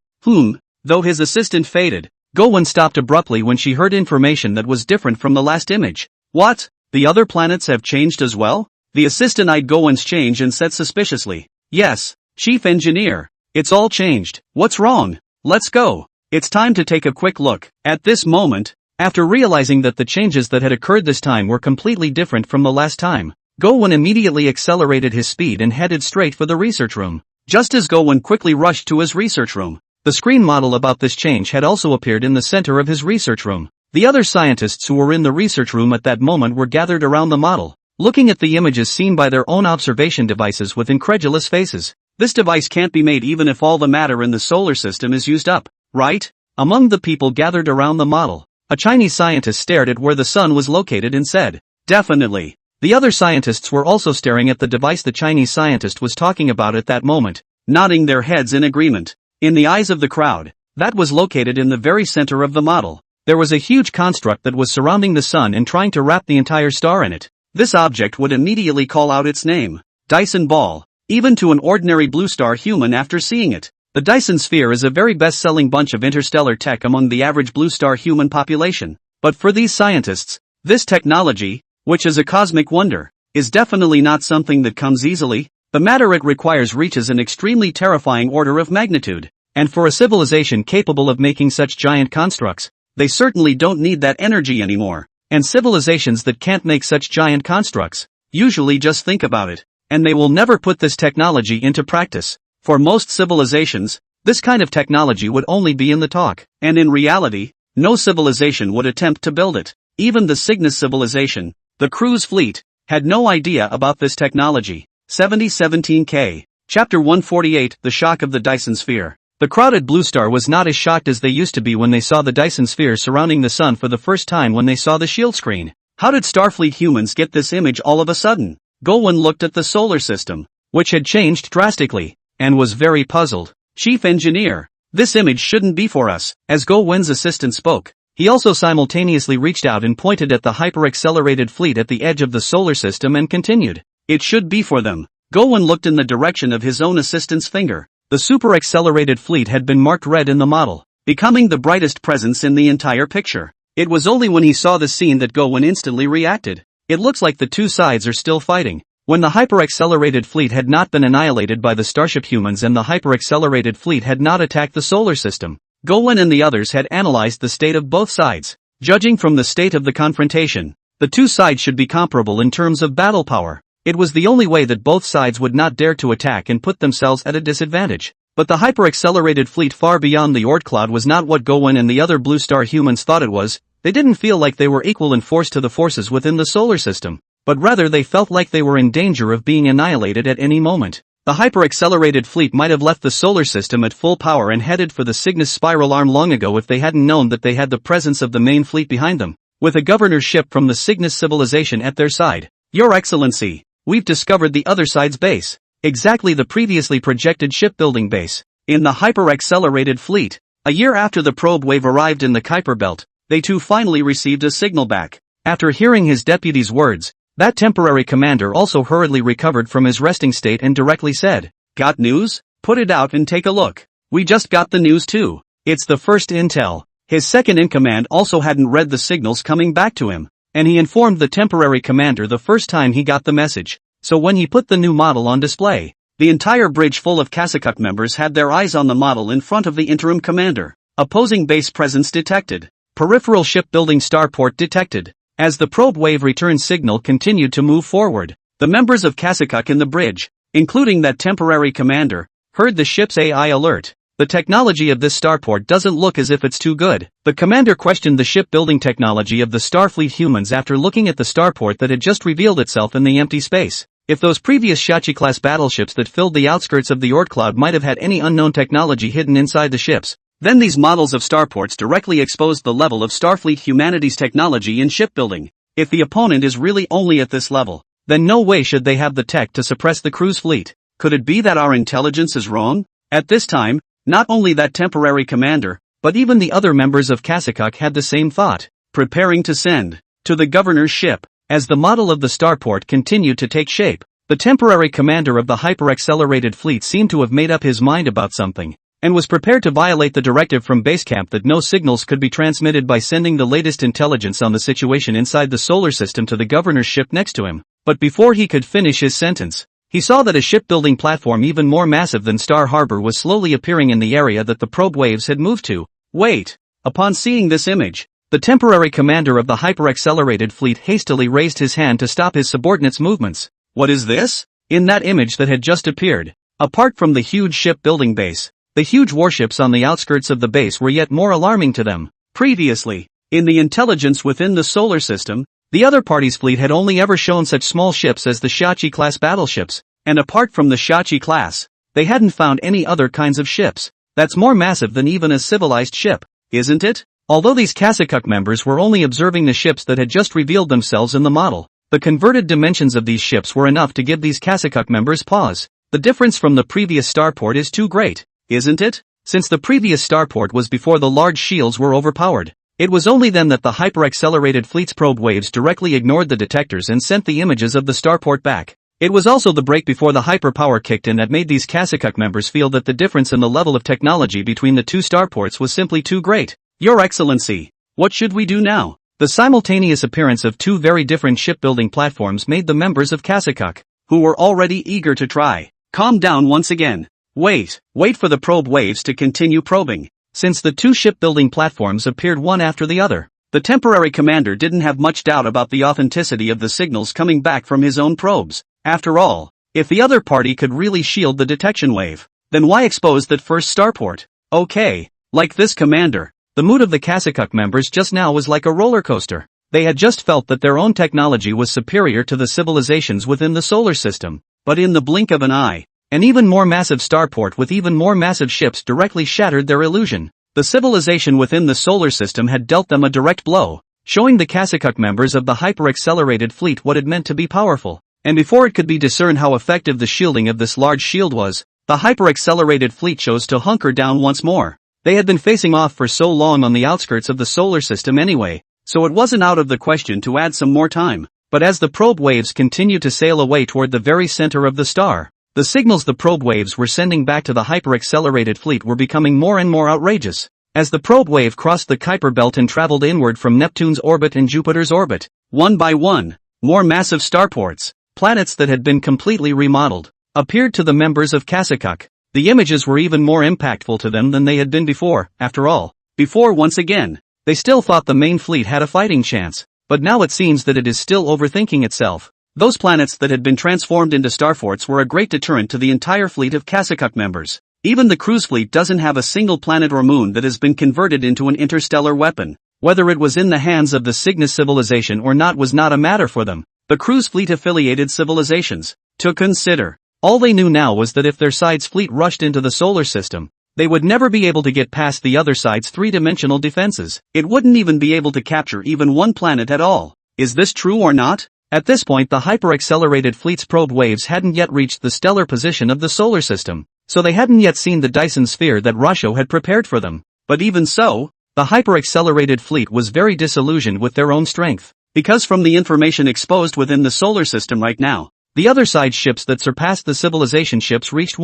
Though his assistant faded, Gowon stopped abruptly when she heard information that was different from the last image. What? The other planets have changed as well? The assistant eyed Gowon's change and said suspiciously, "Yes, Chief engineer, it's all changed. What's wrong? Let's go. It's time to take a quick look." At this moment, after realizing that the changes that had occurred this time were completely different from the last time, Gowon immediately accelerated his speed and headed straight for the research room. Just as Gowon quickly rushed to his research room, the screen model about this change had also appeared in the center of his research room. The other scientists who were in the research room at that moment were gathered around the model, looking at the images seen by their own observation devices with incredulous faces. This device can't be made even if all the matter in the solar system is used up, right? Among the people gathered around the model, a Chinese scientist stared at where the sun was located and said, "Definitely." The other scientists were also staring at the device the Chinese scientist was talking about at that moment, nodding their heads in agreement. In the eyes of the crowd, that was located in the very center of the model. There was a huge construct that was surrounding the sun and trying to wrap the entire star in it. This object would immediately call out its name, Dyson Ball. Even to an ordinary blue star human after seeing it. The Dyson Sphere is a very best-selling bunch of interstellar tech among the average blue star human population. But for these scientists, this technology, which is a cosmic wonder, is definitely not something that comes easily. The matter it requires reaches an extremely terrifying order of magnitude. And for a civilization capable of making such giant constructs, they certainly don't need that energy anymore. And civilizations that can't make such giant constructs, usually just think about it. And they will never put this technology into practice. For most civilizations, this kind of technology would only be in the talk, and in reality, no civilization would attempt to build it. Even the Cygnus civilization, the cruise fleet, had no idea about this technology. 7017K. Chapter 148, The Shock of the Dyson Sphere. The crowd at Blue Star was not as shocked as they used to be when they saw the Dyson Sphere surrounding the sun for the first time when they saw the shield screen. How did Starfleet humans get this image all of a sudden? Gowon looked at the solar system, which had changed drastically, and was very puzzled. "Chief engineer, this image shouldn't be for us." As Gowon's assistant spoke, he also simultaneously reached out and pointed at the hyper-accelerated fleet at the edge of the solar system and continued, "It should be for them." Gowon looked in the direction of his own assistant's finger. The super-accelerated fleet had been marked red in the model, becoming the brightest presence in the entire picture. It was only when he saw the scene that Gowon instantly reacted. It looks like the two sides are still fighting. When the hyper-accelerated fleet had not been annihilated by the starship humans and the hyper-accelerated fleet had not attacked the solar system, Gowon and the others had analyzed the state of both sides. Judging from the state of the confrontation, the two sides should be comparable in terms of battle power. It was the only way that both sides would not dare to attack and put themselves at a disadvantage. But the hyper-accelerated fleet far beyond the Oort cloud was not what Gowon and the other Blue Star humans thought it was. They didn't feel like they were equal in force to the forces within the solar system, but rather they felt like they were in danger of being annihilated at any moment. The hyper-accelerated fleet might have left the solar system at full power and headed for the Cygnus spiral arm long ago if they hadn't known that they had the presence of the main fleet behind them, with a governor's ship from the Cygnus civilization at their side. "Your Excellency, we've discovered the other side's base. exactly the previously projected shipbuilding base. In the hyper-accelerated fleet, a year after the probe wave arrived in the Kuiper Belt, they too finally received a signal back. After hearing his deputy's words, that temporary commander also hurriedly recovered from his resting state and directly said, "Got news? Put it out and take a look. We just got the news too. It's the first intel." His second-in-command also hadn't read the signals coming back to him, and he informed the temporary commander the first time he got the message. So when he put the new model on display, the entire bridge full of Kasakuk members had their eyes on the model in front of the interim commander. Opposing base presence detected. Peripheral shipbuilding starport detected. As the probe wave return signal continued to move forward, the members of Kasakuk in the bridge, including that temporary commander, heard the ship's AI alert. The technology of this starport doesn't look as if it's too good. The commander questioned the shipbuilding technology of the Starfleet humans after looking at the starport that had just revealed itself in the empty space. If those previous Shachi-class battleships that filled the outskirts of the Oort cloud might have had any unknown technology hidden inside the ships, then these models of starports directly exposed the level of Starfleet humanity's technology in shipbuilding. If the opponent is really only at this level, then no way should they have the tech to suppress the cruise fleet. Could it be that our intelligence is wrong? At this time, not only that temporary commander, but even the other members of Kasakuk had the same thought, preparing to send to the governor's ship. As the model of the starport continued to take shape, the temporary commander of the hyper-accelerated fleet seemed to have made up his mind about something, and was prepared to violate the directive from base camp that no signals could be transmitted by sending the latest intelligence on the situation inside the solar system to the governor's ship next to him. But before he could finish his sentence, he saw that a shipbuilding platform even more massive than Star Harbor was slowly appearing in the area that the probe waves had moved to. Wait! Upon seeing this image, the temporary commander of the hyper-accelerated fleet hastily raised his hand to stop his subordinate's movements. What is this? In that image that had just appeared, apart from the huge shipbuilding base, the huge warships on the outskirts of the base were yet more alarming to them. Previously, in the intelligence within the solar system, the other party's fleet had only ever shown such small ships as the Shachi-class battleships, and apart from the Shachi class, they hadn't found any other kinds of ships. That's more massive than even a civilized ship, isn't it? Although these Kasakuk members were only observing the ships that had just revealed themselves in the model, the converted dimensions of these ships were enough to give these Kasakuk members pause. The difference from the previous starport is too great, isn't it? Since the previous starport was before the large shields were overpowered, it was only then that the hyper-accelerated fleet's probe waves directly ignored the detectors and sent the images of the starport back. It was also the break before the hyperpower kicked in that made these Kasakuk members feel that the difference in the level of technology between the two starports was simply too great. Your Excellency, what should we do now? The simultaneous appearance of two very different shipbuilding platforms made the members of Kasakuk, who were already eager to try, calm down once again. Wait for the probe waves to continue probing. Since the two shipbuilding platforms appeared one after the other, the temporary commander didn't have much doubt about the authenticity of the signals coming back from his own probes. After all, if the other party could really shield the detection wave, then why expose that first starport? Okay, like this commander. The mood of the Kasakuk members just now was like a roller coaster. They had just felt that their own technology was superior to the civilizations within the solar system, but in the blink of an eye, an even more massive starport with even more massive ships directly shattered their illusion. The civilization within the solar system had dealt them a direct blow, showing the Kasakuk members of the hyper-accelerated fleet what it meant to be powerful. And before it could be discerned how effective the shielding of this large shield was, the hyper-accelerated fleet chose to hunker down once more. They had been facing off for so long on the outskirts of the solar system anyway, so it wasn't out of the question to add some more time. But as the probe waves continued to sail away toward the very center of the star, the signals the probe waves were sending back to the hyper-accelerated fleet were becoming more and more outrageous. As the probe wave crossed the Kuiper Belt and traveled inward from Neptune's orbit and Jupiter's orbit, one by one, more massive starports, planets that had been completely remodeled, appeared to the members of Kasakuk. The images were even more impactful to them than they had been before. After all, before once again, they still thought the main fleet had a fighting chance, but now it seems that it is still overthinking itself. Those planets that had been transformed into starforts were a great deterrent to the entire fleet of Kasakuk members. Even the cruise fleet doesn't have a single planet or moon that has been converted into an interstellar weapon. Whether it was in the hands of the Cygnus civilization or not was not a matter for them. The cruise fleet affiliated civilizations to consider. All they knew now was that if their side's fleet rushed into the solar system, they would never be able to get past the other side's three-dimensional defenses. It wouldn't even be able to capture even one planet at all. Is this true or not? At this point the hyper-accelerated fleet's probe waves hadn't yet reached the stellar position of the solar system, so they hadn't yet seen the Dyson sphere that Rasho had prepared for them. But even so, the hyper-accelerated fleet was very disillusioned with their own strength, because from the information exposed within the solar system right now, the other side ships that surpassed the civilization ships reached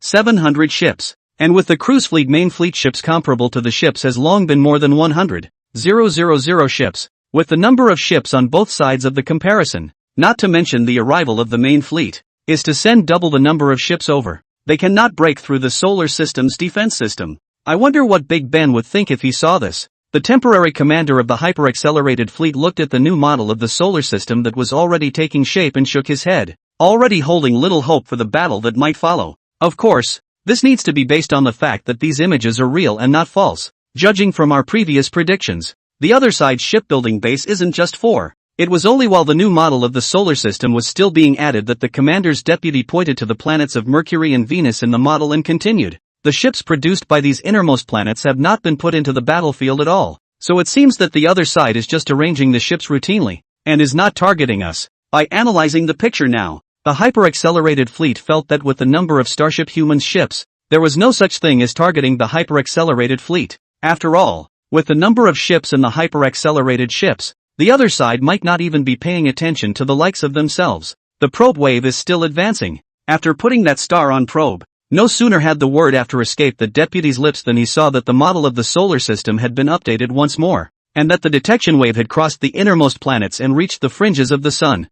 700 ships, and with the cruise fleet main fleet ships comparable to the ships has long been more than 100,000 ships, with the number of ships on both sides of the comparison, not to mention the arrival of the main fleet, is to send double the number of ships over. They cannot break through the solar system's defense system. I wonder what Big Ben would think if he saw this. The temporary commander of the hyper-accelerated fleet looked at the new model of the solar system that was already taking shape and shook his head, already holding little hope for the battle that might follow. Of course, this needs to be based on the fact that these images are real and not false. Judging from our previous predictions, the other side's shipbuilding base isn't just for. It was only while the new model of the solar system was still being added that the commander's deputy pointed to the planets of Mercury and Venus in the model and continued. The ships produced by these innermost planets have not been put into the battlefield at all, so it seems that the other side is just arranging the ships routinely, and is not targeting us. By analyzing the picture now, the hyper-accelerated fleet felt that with the number of Starship Humans ships, there was no such thing as targeting the hyper-accelerated fleet. After all, with the number of ships and the hyper-accelerated ships, the other side might not even be paying attention to the likes of themselves. The probe wave is still advancing. After putting that star on probe, no sooner had the word after escaped the deputy's lips than he saw that the model of the solar system had been updated once more, and that the detection wave had crossed the innermost planets and reached the fringes of the sun.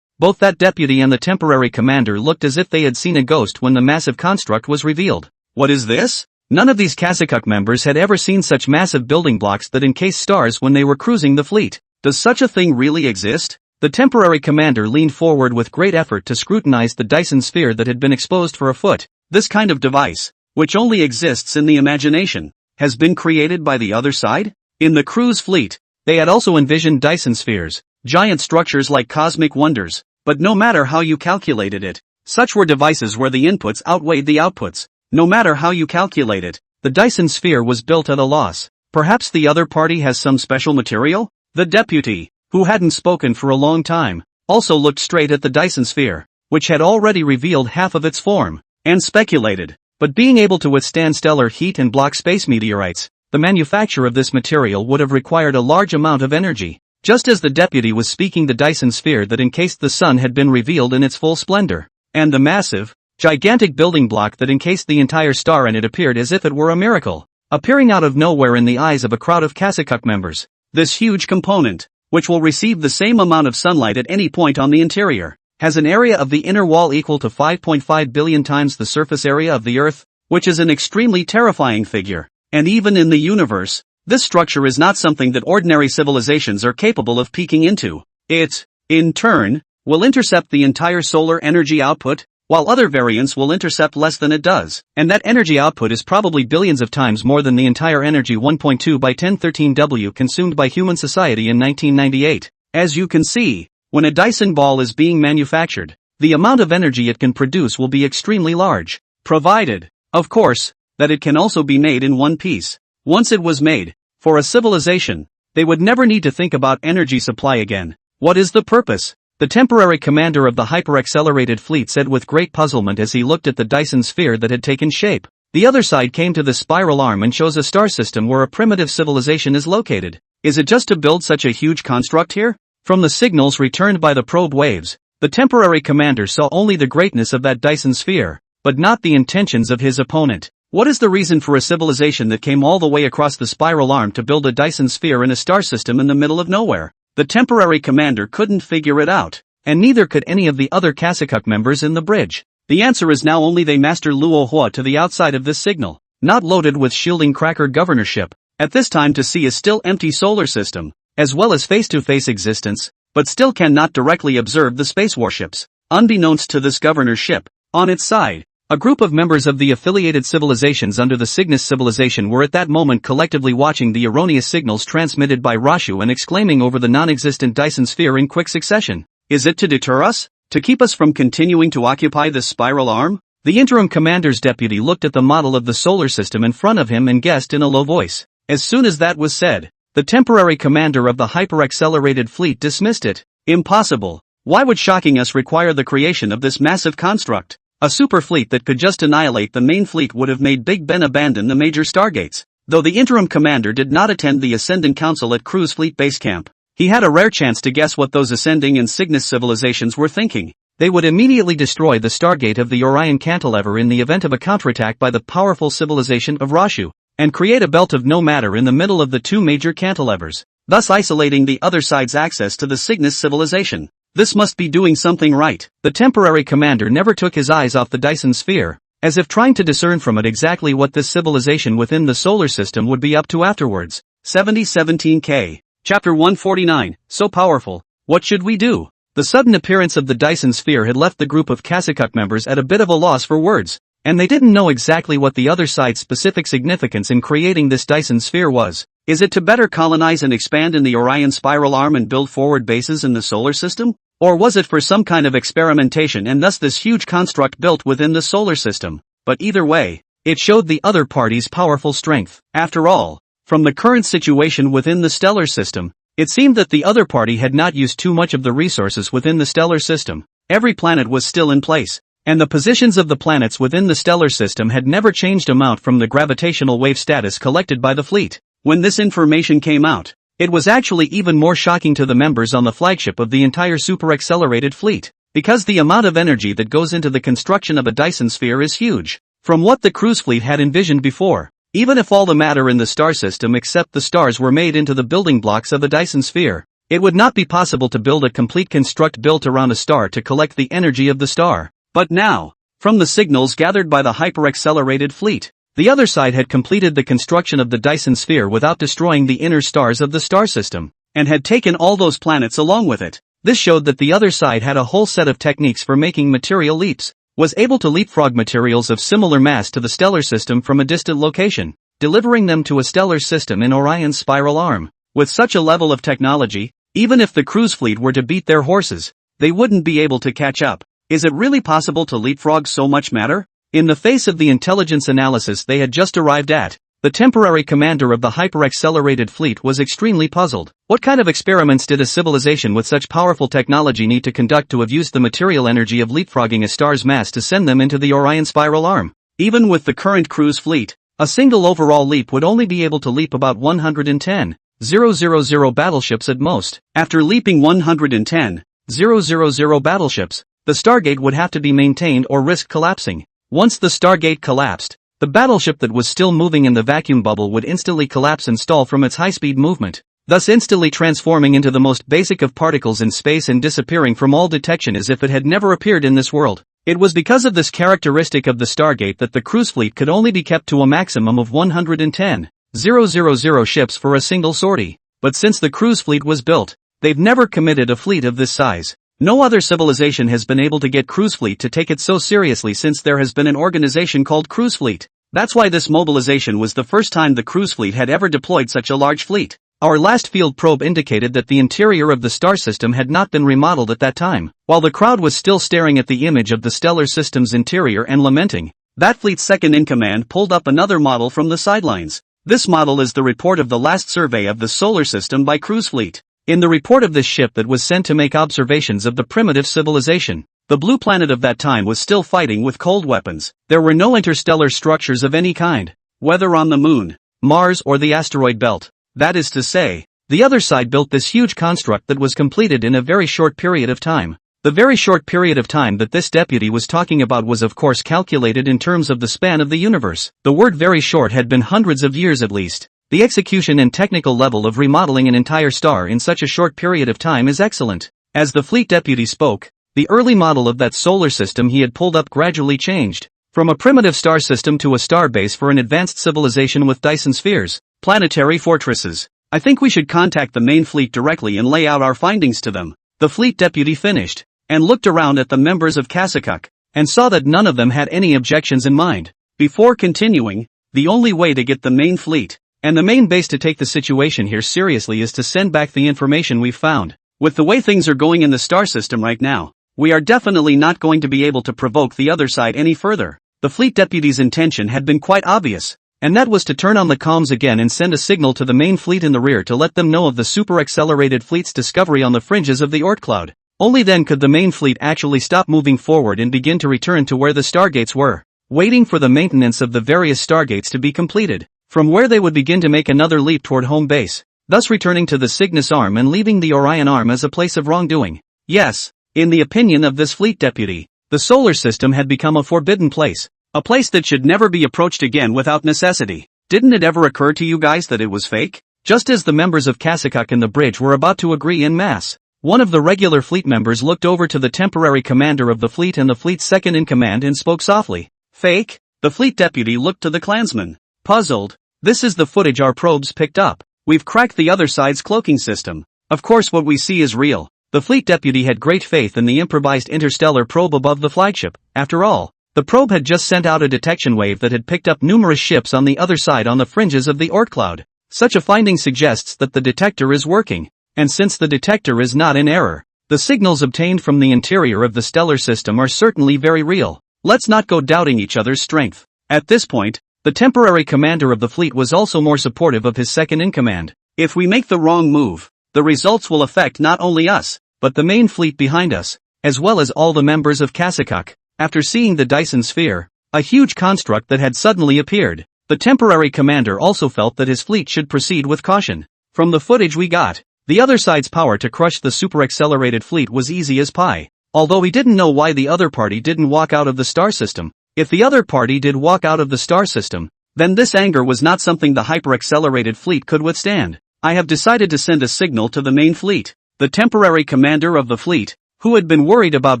Both that deputy and the temporary commander looked as if they had seen a ghost when the massive construct was revealed. What is this? None of these Kasakuk members had ever seen such massive building blocks that encase stars when they were cruising the fleet. Does such a thing really exist? The temporary commander leaned forward with great effort to scrutinize the Dyson sphere that had been exposed for a foot. This kind of device, which only exists in the imagination, has been created by the other side? In the cruise fleet, they had also envisioned Dyson spheres, giant structures like cosmic wonders, but no matter how you calculated it, such were devices where the inputs outweighed the outputs. No matter how you calculate it, the Dyson sphere was built at a loss. Perhaps the other party has some special material? The deputy, who hadn't spoken for a long time, also looked straight at the Dyson sphere, which had already revealed half of its form, and speculated. But being able to withstand stellar heat and block space meteorites, the manufacture of this material would have required a large amount of energy. Just as the deputy was speaking, the Dyson sphere that encased the sun had been revealed in its full splendor, and the massive, gigantic building block that encased the entire star, and it appeared as if it were a miracle, appearing out of nowhere in the eyes of a crowd of Kasakuk members. This huge component, which will receive the same amount of sunlight at any point on the interior, has an area of the inner wall equal to 5.5 billion times the surface area of the Earth, which is an extremely terrifying figure. And even in the universe, this structure is not something that ordinary civilizations are capable of peeking into. It, in turn, will intercept the entire solar energy output, while other variants will intercept less than it does. And that energy output is probably billions of times more than the entire energy 1.2 by 1013 W consumed by human society in 1998. As you can see, when a Dyson ball is being manufactured, the amount of energy it can produce will be extremely large, provided, of course, that it can also be made in one piece. Once it was made, for a civilization, they would never need to think about energy supply again. What is the purpose? The temporary commander of the hyper-accelerated fleet said with great puzzlement as he looked at the Dyson sphere that had taken shape. The other side came to the spiral arm and shows a star system where a primitive civilization is located. Is it just to build such a huge construct here? From the signals returned by the probe waves, the temporary commander saw only the greatness of that Dyson sphere, but not the intentions of his opponent. What is the reason for a civilization that came all the way across the spiral arm to build a Dyson sphere in a star system in the middle of nowhere? The temporary commander couldn't figure it out, and neither could any of the other Kasakuk members in the bridge. The answer is now only they master Luo Hua to the outside of this signal, not loaded with shielding cracker governorship. At this time to see a still empty solar system, as well as face-to-face existence, but still cannot directly observe the space warships. Unbeknownst to this governorship, on its side, a group of members of the affiliated civilizations under the Cygnus civilization were at that moment collectively watching the erroneous signals transmitted by Rashu and exclaiming over the non-existent Dyson sphere in quick succession. Is it to deter us? To keep us from continuing to occupy this spiral arm? The interim commander's deputy looked at the model of the solar system in front of him and guessed in a low voice. As soon as that was said, the temporary commander of the hyper-accelerated fleet dismissed it. Impossible. Why would shocking us require the creation of this massive construct? A super fleet that could just annihilate the main fleet would have made Big Ben abandon the major stargates. Though the interim commander did not attend the Ascendant Council at Cruise Fleet Base Camp, he had a rare chance to guess what those ascending and Cygnus civilizations were thinking. They would immediately destroy the stargate of the Orion Cantilever in the event of a counterattack by the powerful civilization of Rashu, and create a belt of no matter in the middle of the two major cantilevers, thus isolating the other side's access to the Cygnus civilization. This must be doing something right. The temporary commander never took his eyes off the Dyson sphere, as if trying to discern from it exactly what this civilization within the solar system would be up to afterwards. 7017K. Chapter 149, so powerful. What should we do? The sudden appearance of the Dyson sphere had left the group of Kasakuk members at a bit of a loss for words, and they didn't know exactly what the other side's specific significance in creating this Dyson sphere was. Is it to better colonize and expand in the Orion spiral arm and build forward bases in the solar system? Or was it for some kind of experimentation and thus this huge construct built within the solar system? But either way, it showed the other party's powerful strength. After all, from the current situation within the stellar system, it seemed that the other party had not used too much of the resources within the stellar system. Every planet was still in place, and the positions of the planets within the stellar system had never changed amount from the gravitational wave status collected by the fleet. When this information came out, it was actually even more shocking to the members on the flagship of the entire super-accelerated fleet, because the amount of energy that goes into the construction of a Dyson sphere is huge, from what the cruise fleet had envisioned before. Even if all the matter in the star system except the stars were made into the building blocks of a Dyson sphere, it would not be possible to build a complete construct built around a star to collect the energy of the star. But now, from the signals gathered by the hyper-accelerated fleet, the other side had completed the construction of the Dyson sphere without destroying the inner stars of the star system, and had taken all those planets along with it. This showed that the other side had a whole set of techniques for making material leaps, was able to leapfrog materials of similar mass to the stellar system from a distant location, delivering them to a stellar system in Orion's spiral arm. With such a level of technology, even if the cruise fleet were to beat their horses, they wouldn't be able to catch up. Is it really possible to leapfrog so much matter? In the face of the intelligence analysis they had just arrived at, the temporary commander of the hyper-accelerated fleet was extremely puzzled. What kind of experiments did a civilization with such powerful technology need to conduct to have used the material energy of leapfrogging a star's mass to send them into the Orion spiral arm? Even with the current cruise fleet, a single overall leap would only be able to leap about 110,000 battleships at most. After leaping 110,000 battleships, the Stargate would have to be maintained or risk collapsing. Once the Stargate collapsed, the battleship that was still moving in the vacuum bubble would instantly collapse and stall from its high-speed movement, thus instantly transforming into the most basic of particles in space and disappearing from all detection as if it had never appeared in this world. It was because of this characteristic of the Stargate that the cruise fleet could only be kept to a maximum of 110,000 ships for a single sortie. But since the cruise fleet was built, they've never committed a fleet of this size. No other civilization has been able to get cruise fleet to take it so seriously since there has been an organization called Cruise Fleet. That's why this mobilization was the first time the cruise fleet had ever deployed such a large fleet. Our last field probe indicated that the interior of the star system had not been remodeled at that time. While the crowd was still staring at the image of the stellar system's interior and lamenting, that fleet's second-in-command pulled up another model from the sidelines. This model is the report of the last survey of the solar system by Cruise Fleet. In the report of this ship that was sent to make observations of the primitive civilization, the blue planet of that time was still fighting with cold weapons. There were no interstellar structures of any kind, whether on the moon, Mars or the asteroid belt. That is to say, the other side built this huge construct that was completed in a very short period of time. The very short period of time that this deputy was talking about was of course calculated in terms of the span of the universe. The word very short had been hundreds of years at least. The execution and technical level of remodeling an entire star in such a short period of time is excellent. As the fleet deputy spoke, the early model of that solar system he had pulled up gradually changed, from a primitive star system to a star base for an advanced civilization with Dyson spheres, planetary fortresses. I think we should contact the main fleet directly and lay out our findings to them. The fleet deputy finished, and looked around at the members of Kasakuk, and saw that none of them had any objections in mind. Before continuing, the only way to get the main fleet and the main base to take the situation here seriously is to send back the information we've found. With the way things are going in the star system right now, we are definitely not going to be able to provoke the other side any further. The fleet deputy's intention had been quite obvious. and that was to turn on the comms again and send a signal to the main fleet in the rear to let them know of the super-accelerated fleet's discovery on the fringes of the Oort cloud. Only then could the main fleet actually stop moving forward and begin to return to where the stargates were, waiting for the maintenance of the various stargates to be completed, from where they would begin to make another leap toward home base, thus returning to the Cygnus Arm and leaving the Orion Arm as a place of wrongdoing. Yes, in the opinion of this fleet deputy, the solar system had become a forbidden place, a place that should never be approached again without necessity. Didn't it ever occur to you guys that it was fake? Just as the members of Kasakuk in the bridge were about to agree en masse, one of the regular fleet members looked over to the temporary commander of the fleet and the fleet's second-in-command and spoke softly. Fake? The fleet deputy looked to the clansman, puzzled. This is the footage our probes picked up. We've cracked the other side's cloaking system. Of course what we see is real. The fleet deputy had great faith in the improvised interstellar probe above the flagship. After all, the probe had just sent out a detection wave that had picked up numerous ships on the other side on the fringes of the Oort cloud. Such a finding suggests that the detector is working. And since the detector is not in error, the signals obtained from the interior of the stellar system are certainly very real. Let's not go doubting each other's strength. At this point, the temporary commander of the fleet was also more supportive of his second-in-command. If we make the wrong move, the results will affect not only us, but the main fleet behind us, as well as all the members of Kasakuk. After seeing the Dyson sphere, a huge construct that had suddenly appeared, the temporary commander also felt that his fleet should proceed with caution. From the footage we got, the other side's power to crush the super-accelerated fleet was easy as pie, although he didn't know why the other party didn't walk out of the star system. If the other party did walk out of the star system, then this anger was not something the hyper-accelerated fleet could withstand. I have decided to send a signal to the main fleet. The temporary commander of the fleet, who had been worried about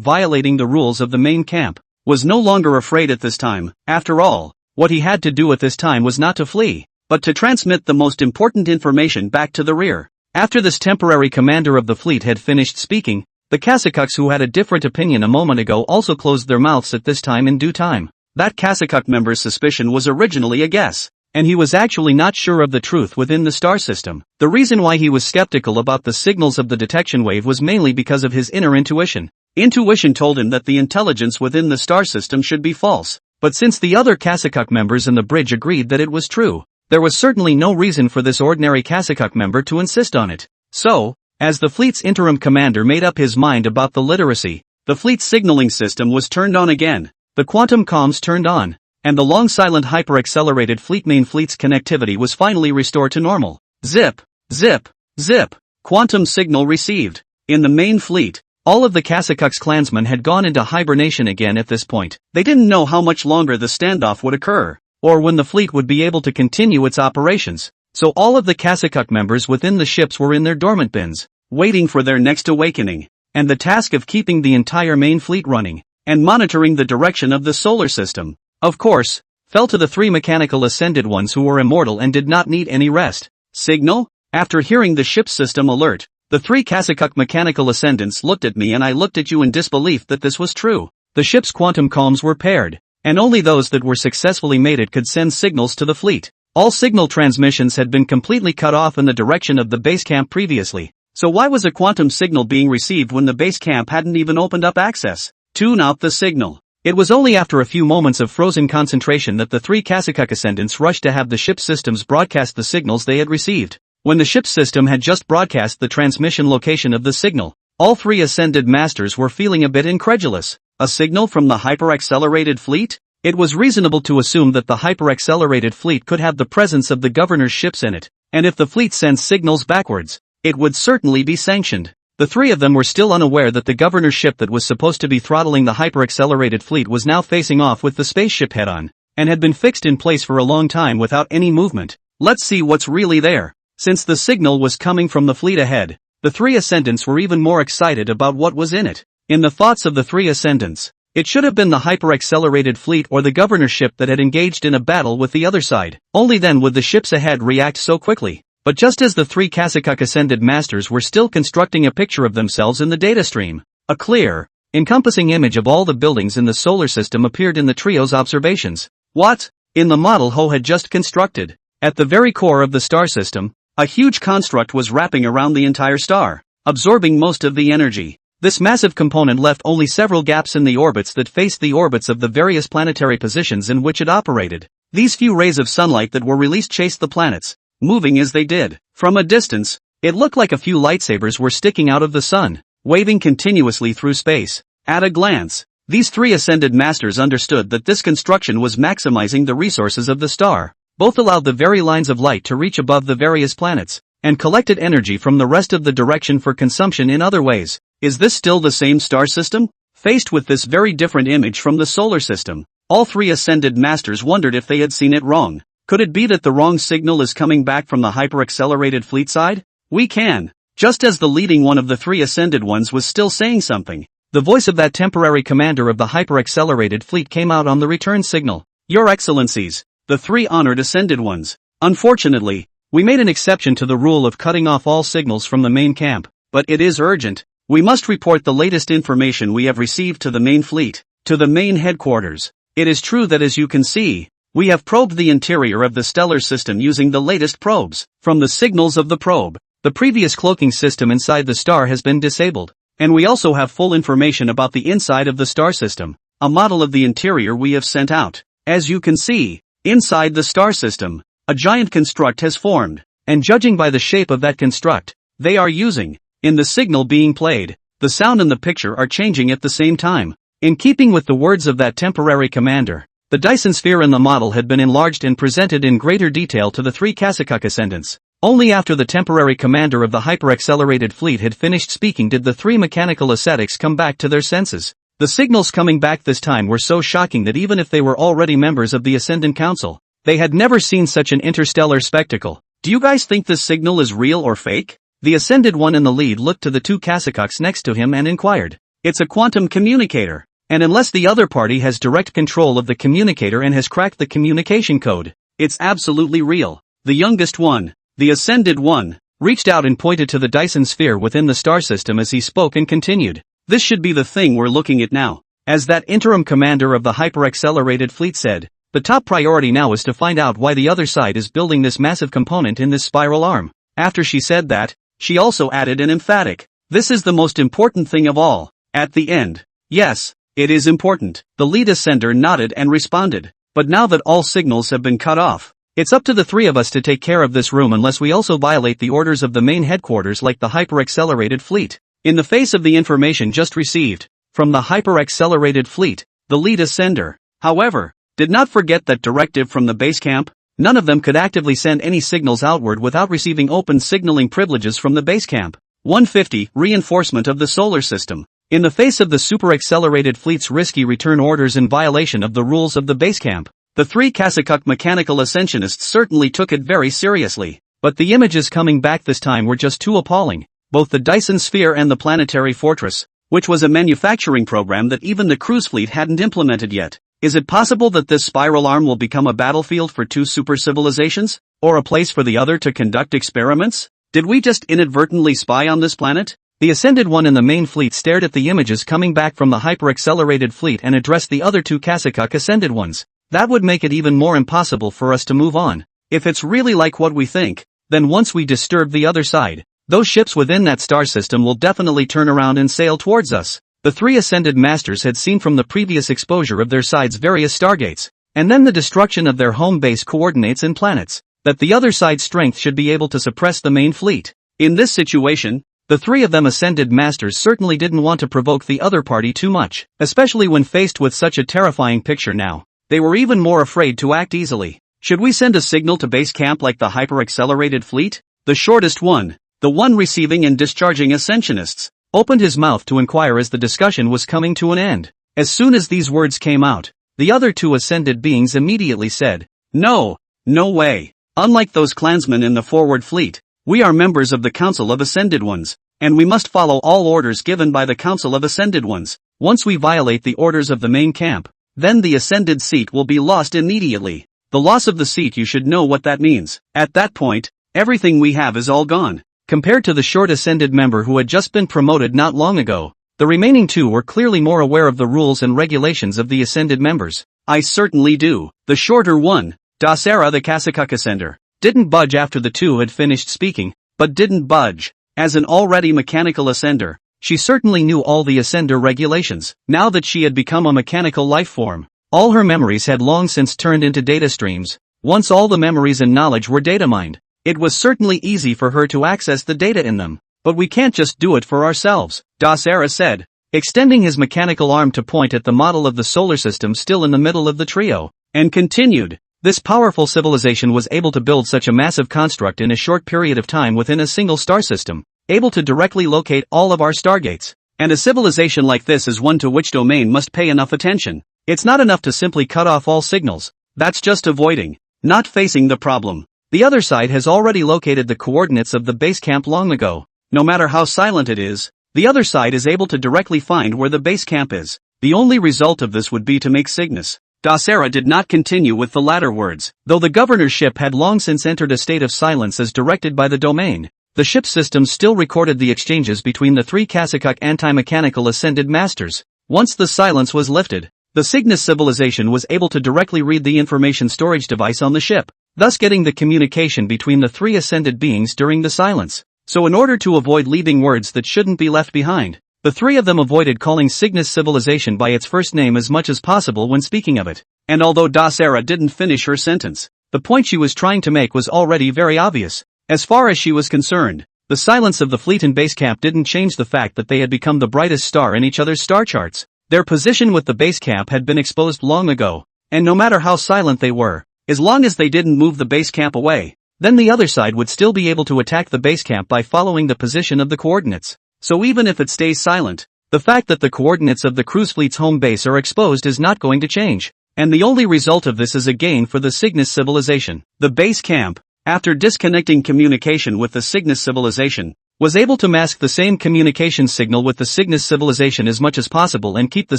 violating the rules of the main camp, was no longer afraid at this time. After all, what he had to do at this time was not to flee, but to transmit the most important information back to the rear. After this temporary commander of the fleet had finished speaking, the Kasakuks who had a different opinion a moment ago also closed their mouths at this time in due time. That Kasakuk member's suspicion was originally a guess, and he was actually not sure of the truth within the star system. The reason why he was skeptical about the signals of the detection wave was mainly because of his inner intuition. Intuition told him that the intelligence within the star system should be false, but since the other Kasakuk members in the bridge agreed that it was true, there was certainly no reason for this ordinary Kasakuk member to insist on it. So, as the fleet's interim commander made up his mind about the literacy, the fleet's signaling system was turned on again, the quantum comms turned on, and the long-silent hyper-accelerated main fleet's connectivity was finally restored to normal. Zip, zip, zip, quantum signal received. In the main fleet, all of the Kasakuk's clansmen had gone into hibernation again at this point. They didn't know how much longer the standoff would occur, or when the fleet would be able to continue its operations, so all of the Kasakuk members within the ships were in their dormant bins, waiting for their next awakening, and the task of keeping the entire main fleet running, and monitoring the direction of the solar system, of course, fell to the three mechanical ascended ones who were immortal and did not need any rest. Signal? After hearing the ship's system alert, the three Kasakuk mechanical ascendants looked at me and I looked at you in disbelief that this was true. The ship's quantum comms were paired, and only those that were successfully mated could send signals to the fleet. All signal transmissions had been completely cut off in the direction of the base camp previously, so why was a quantum signal being received when the base camp hadn't even opened up access? Tune out the signal. It was only after a few moments of frozen concentration that the three Kasakuk ascendants rushed to have the ship's systems broadcast the signals they had received. When the ship's system had just broadcast the transmission location of the signal, all three ascended masters were feeling a bit incredulous. A signal from the hyper-accelerated fleet? It was reasonable to assume that the hyper-accelerated fleet could have the presence of the governor's ships in it, and if the fleet sends signals backwards, it would certainly be sanctioned. The three of them were still unaware that the governor's ship that was supposed to be throttling the hyper-accelerated fleet was now facing off with the spaceship head-on, and had been fixed in place for a long time without any movement. Let's see what's really there. Since the signal was coming from the fleet ahead, the three ascendants were even more excited about what was in it. In the thoughts of the three ascendants, it should have been the hyper-accelerated fleet or the governor's ship that had engaged in a battle with the other side. Only then would the ships ahead react so quickly. But just as the three Kasakuk ascended masters were still constructing a picture of themselves in the data stream, a clear, encompassing image of all the buildings in the solar system appeared in the trio's observations. What? In the model Ho had just constructed, at the very core of the star system, a huge construct was wrapping around the entire star, absorbing most of the energy. This massive component left only several gaps in the orbits that faced the orbits of the various planetary positions in which it operated. These few rays of sunlight that were released chased the planets, moving as they did. From a distance, it looked like a few lightsabers were sticking out of the sun, waving continuously through space. At a glance, these three ascended masters understood that this construction was maximizing the resources of the star. Both allowed the very lines of light to reach above the various planets, and collected energy from the rest of the direction for consumption in other ways. Is this still the same star system? Faced with this very different image from the solar system, all three ascended masters wondered if they had seen it wrong. Could it be that the wrong signal is coming back from the hyper-accelerated fleet side? We can. Just as the leading one of the three ascended ones was still saying something, the voice of that temporary commander of the hyper-accelerated fleet came out on the return signal. Your Excellencies, the three honored ascended ones. Unfortunately, we made an exception to the rule of cutting off all signals from the main camp, but it is urgent. We must report the latest information we have received to the main fleet, to the main headquarters. It is true that, as you can see, we have probed the interior of the stellar system using the latest probes. From the signals of the probe, the previous cloaking system inside the star has been disabled, and we also have full information about the inside of the star system, a model of the interior we have sent out. As you can see, inside the star system, a giant construct has formed, and judging by the shape of that construct, they are using, in the signal being played, the sound and the picture are changing at the same time. In keeping with the words of that temporary commander, the Dyson sphere in the model had been enlarged and presented in greater detail to the three Kasakuk ascendants. Only after the temporary commander of the hyper-accelerated fleet had finished speaking did the three mechanical ascetics come back to their senses. The signals coming back this time were so shocking that even if they were already members of the Ascendant Council, they had never seen such an interstellar spectacle. Do you guys think this signal is real or fake? The Ascended one in the lead looked to the two Kasakuks next to him and inquired. It's a quantum communicator, and unless the other party has direct control of the communicator and has cracked the communication code, it's absolutely real. The youngest one, the Ascended one, reached out and pointed to the Dyson sphere within the star system as he spoke and continued. This should be the thing we're looking at now. As that interim commander of the hyper-accelerated fleet said, the top priority now is to find out why the other side is building this massive component in this spiral arm. After she said that, she also added an emphatic, this is the most important thing of all. At the end, yes, it is important. The lead ascender nodded and responded. But now that all signals have been cut off, it's up to the three of us to take care of this room unless we also violate the orders of the main headquarters like the hyper-accelerated fleet. In the face of the information just received from the hyper-accelerated fleet, the lead ascender, however, did not forget that directive from the base camp. None of them could actively send any signals outward without receiving open signaling privileges from the base camp. 150. Reinforcement of the solar system. In the face of the super-accelerated fleet's risky return orders in violation of the rules of the base camp, the three Kasakuk mechanical ascensionists certainly took it very seriously. But the images coming back this time were just too appalling. Both the Dyson sphere and the planetary fortress, which was a manufacturing program that even the cruise fleet hadn't implemented yet. Is it possible that this spiral arm will become a battlefield for two super civilizations? Or a place for the other to conduct experiments? Did we just inadvertently spy on this planet? The Ascended one in the main fleet stared at the images coming back from the hyper-accelerated fleet and addressed the other two Kasakuk Ascended ones. That would make it even more impossible for us to move on. If it's really like what we think, then once we disturb the other side, those ships within that star system will definitely turn around and sail towards us. The three Ascended Masters had seen from the previous exposure of their side's various stargates, and then the destruction of their home base coordinates and planets, that the other side's strength should be able to suppress the main fleet. In this situation, the three of them Ascended Masters certainly didn't want to provoke the other party too much, especially when faced with such a terrifying picture now. They were even more afraid to act easily. Should we send a signal to base camp like the hyper-accelerated fleet? The shortest one, the one receiving and discharging ascensionists, opened his mouth to inquire as the discussion was coming to an end. As soon as these words came out, the other two ascended beings immediately said, No way. Unlike those clansmen in the forward fleet, we are members of the Council of Ascended Ones, and we must follow all orders given by the Council of Ascended Ones. Once we violate the orders of the main camp, then the ascended seat will be lost immediately. The loss of the seat, you should know what that means. At that point, everything we have is all gone. Compared to the short ascended member who had just been promoted not long ago, the remaining two were clearly more aware of the rules and regulations of the ascended members. I certainly do. The shorter one, Dasera the Kasakuk ascender, didn't budge after the two had finished speaking, but didn't budge. As an already mechanical ascender, she certainly knew all the ascender regulations. Now that she had become a mechanical life form, All her memories had long since turned into data streams. Once all the memories and knowledge were data mined, it was certainly easy for her to access the data in them. But we can't just do it for ourselves, Dasera said, extending his mechanical arm to point at the model of the solar system still in the middle of the trio, and continued. This powerful civilization was able to build such a massive construct in a short period of time within a single star system, able to directly locate all of our stargates. And a civilization like this is one to which domain must pay enough attention. It's not enough to simply cut off all signals. That's just avoiding, not facing the problem. The other side has already located the coordinates of the base camp long ago. No matter how silent it is, the other side is able to directly find where the base camp is. The only result of this would be to make Cygnus. Dasera did not continue with the latter words. Though the governor's ship had long since entered a state of silence as directed by the domain, the ship's systems still recorded the exchanges between the three Kasakuk anti-mechanical ascended masters. Once the silence was lifted, the Cygnus civilization was able to directly read the information storage device on the ship, thus getting the communication between the three ascended beings during the silence. So in order to avoid leaving words that shouldn't be left behind, the three of them avoided calling Cygnus civilization by its first name as much as possible when speaking of it. And although Dasera didn't finish her sentence, the point she was trying to make was already very obvious. As far as she was concerned, the silence of the fleet and base camp didn't change the fact that they had become the brightest star in each other's star charts. Their position with the base camp had been exposed long ago, and no matter how silent they were, as long as they didn't move the base camp away, then the other side would still be able to attack the base camp by following the position of the coordinates. So even if it stays silent, the fact that the coordinates of the cruise fleet's home base are exposed is not going to change, and the only result of this is a gain for the Cygnus civilization. The base camp, after disconnecting communication with the Cygnus civilization, was able to mask the same communication signal with the Cygnus civilization as much as possible and keep the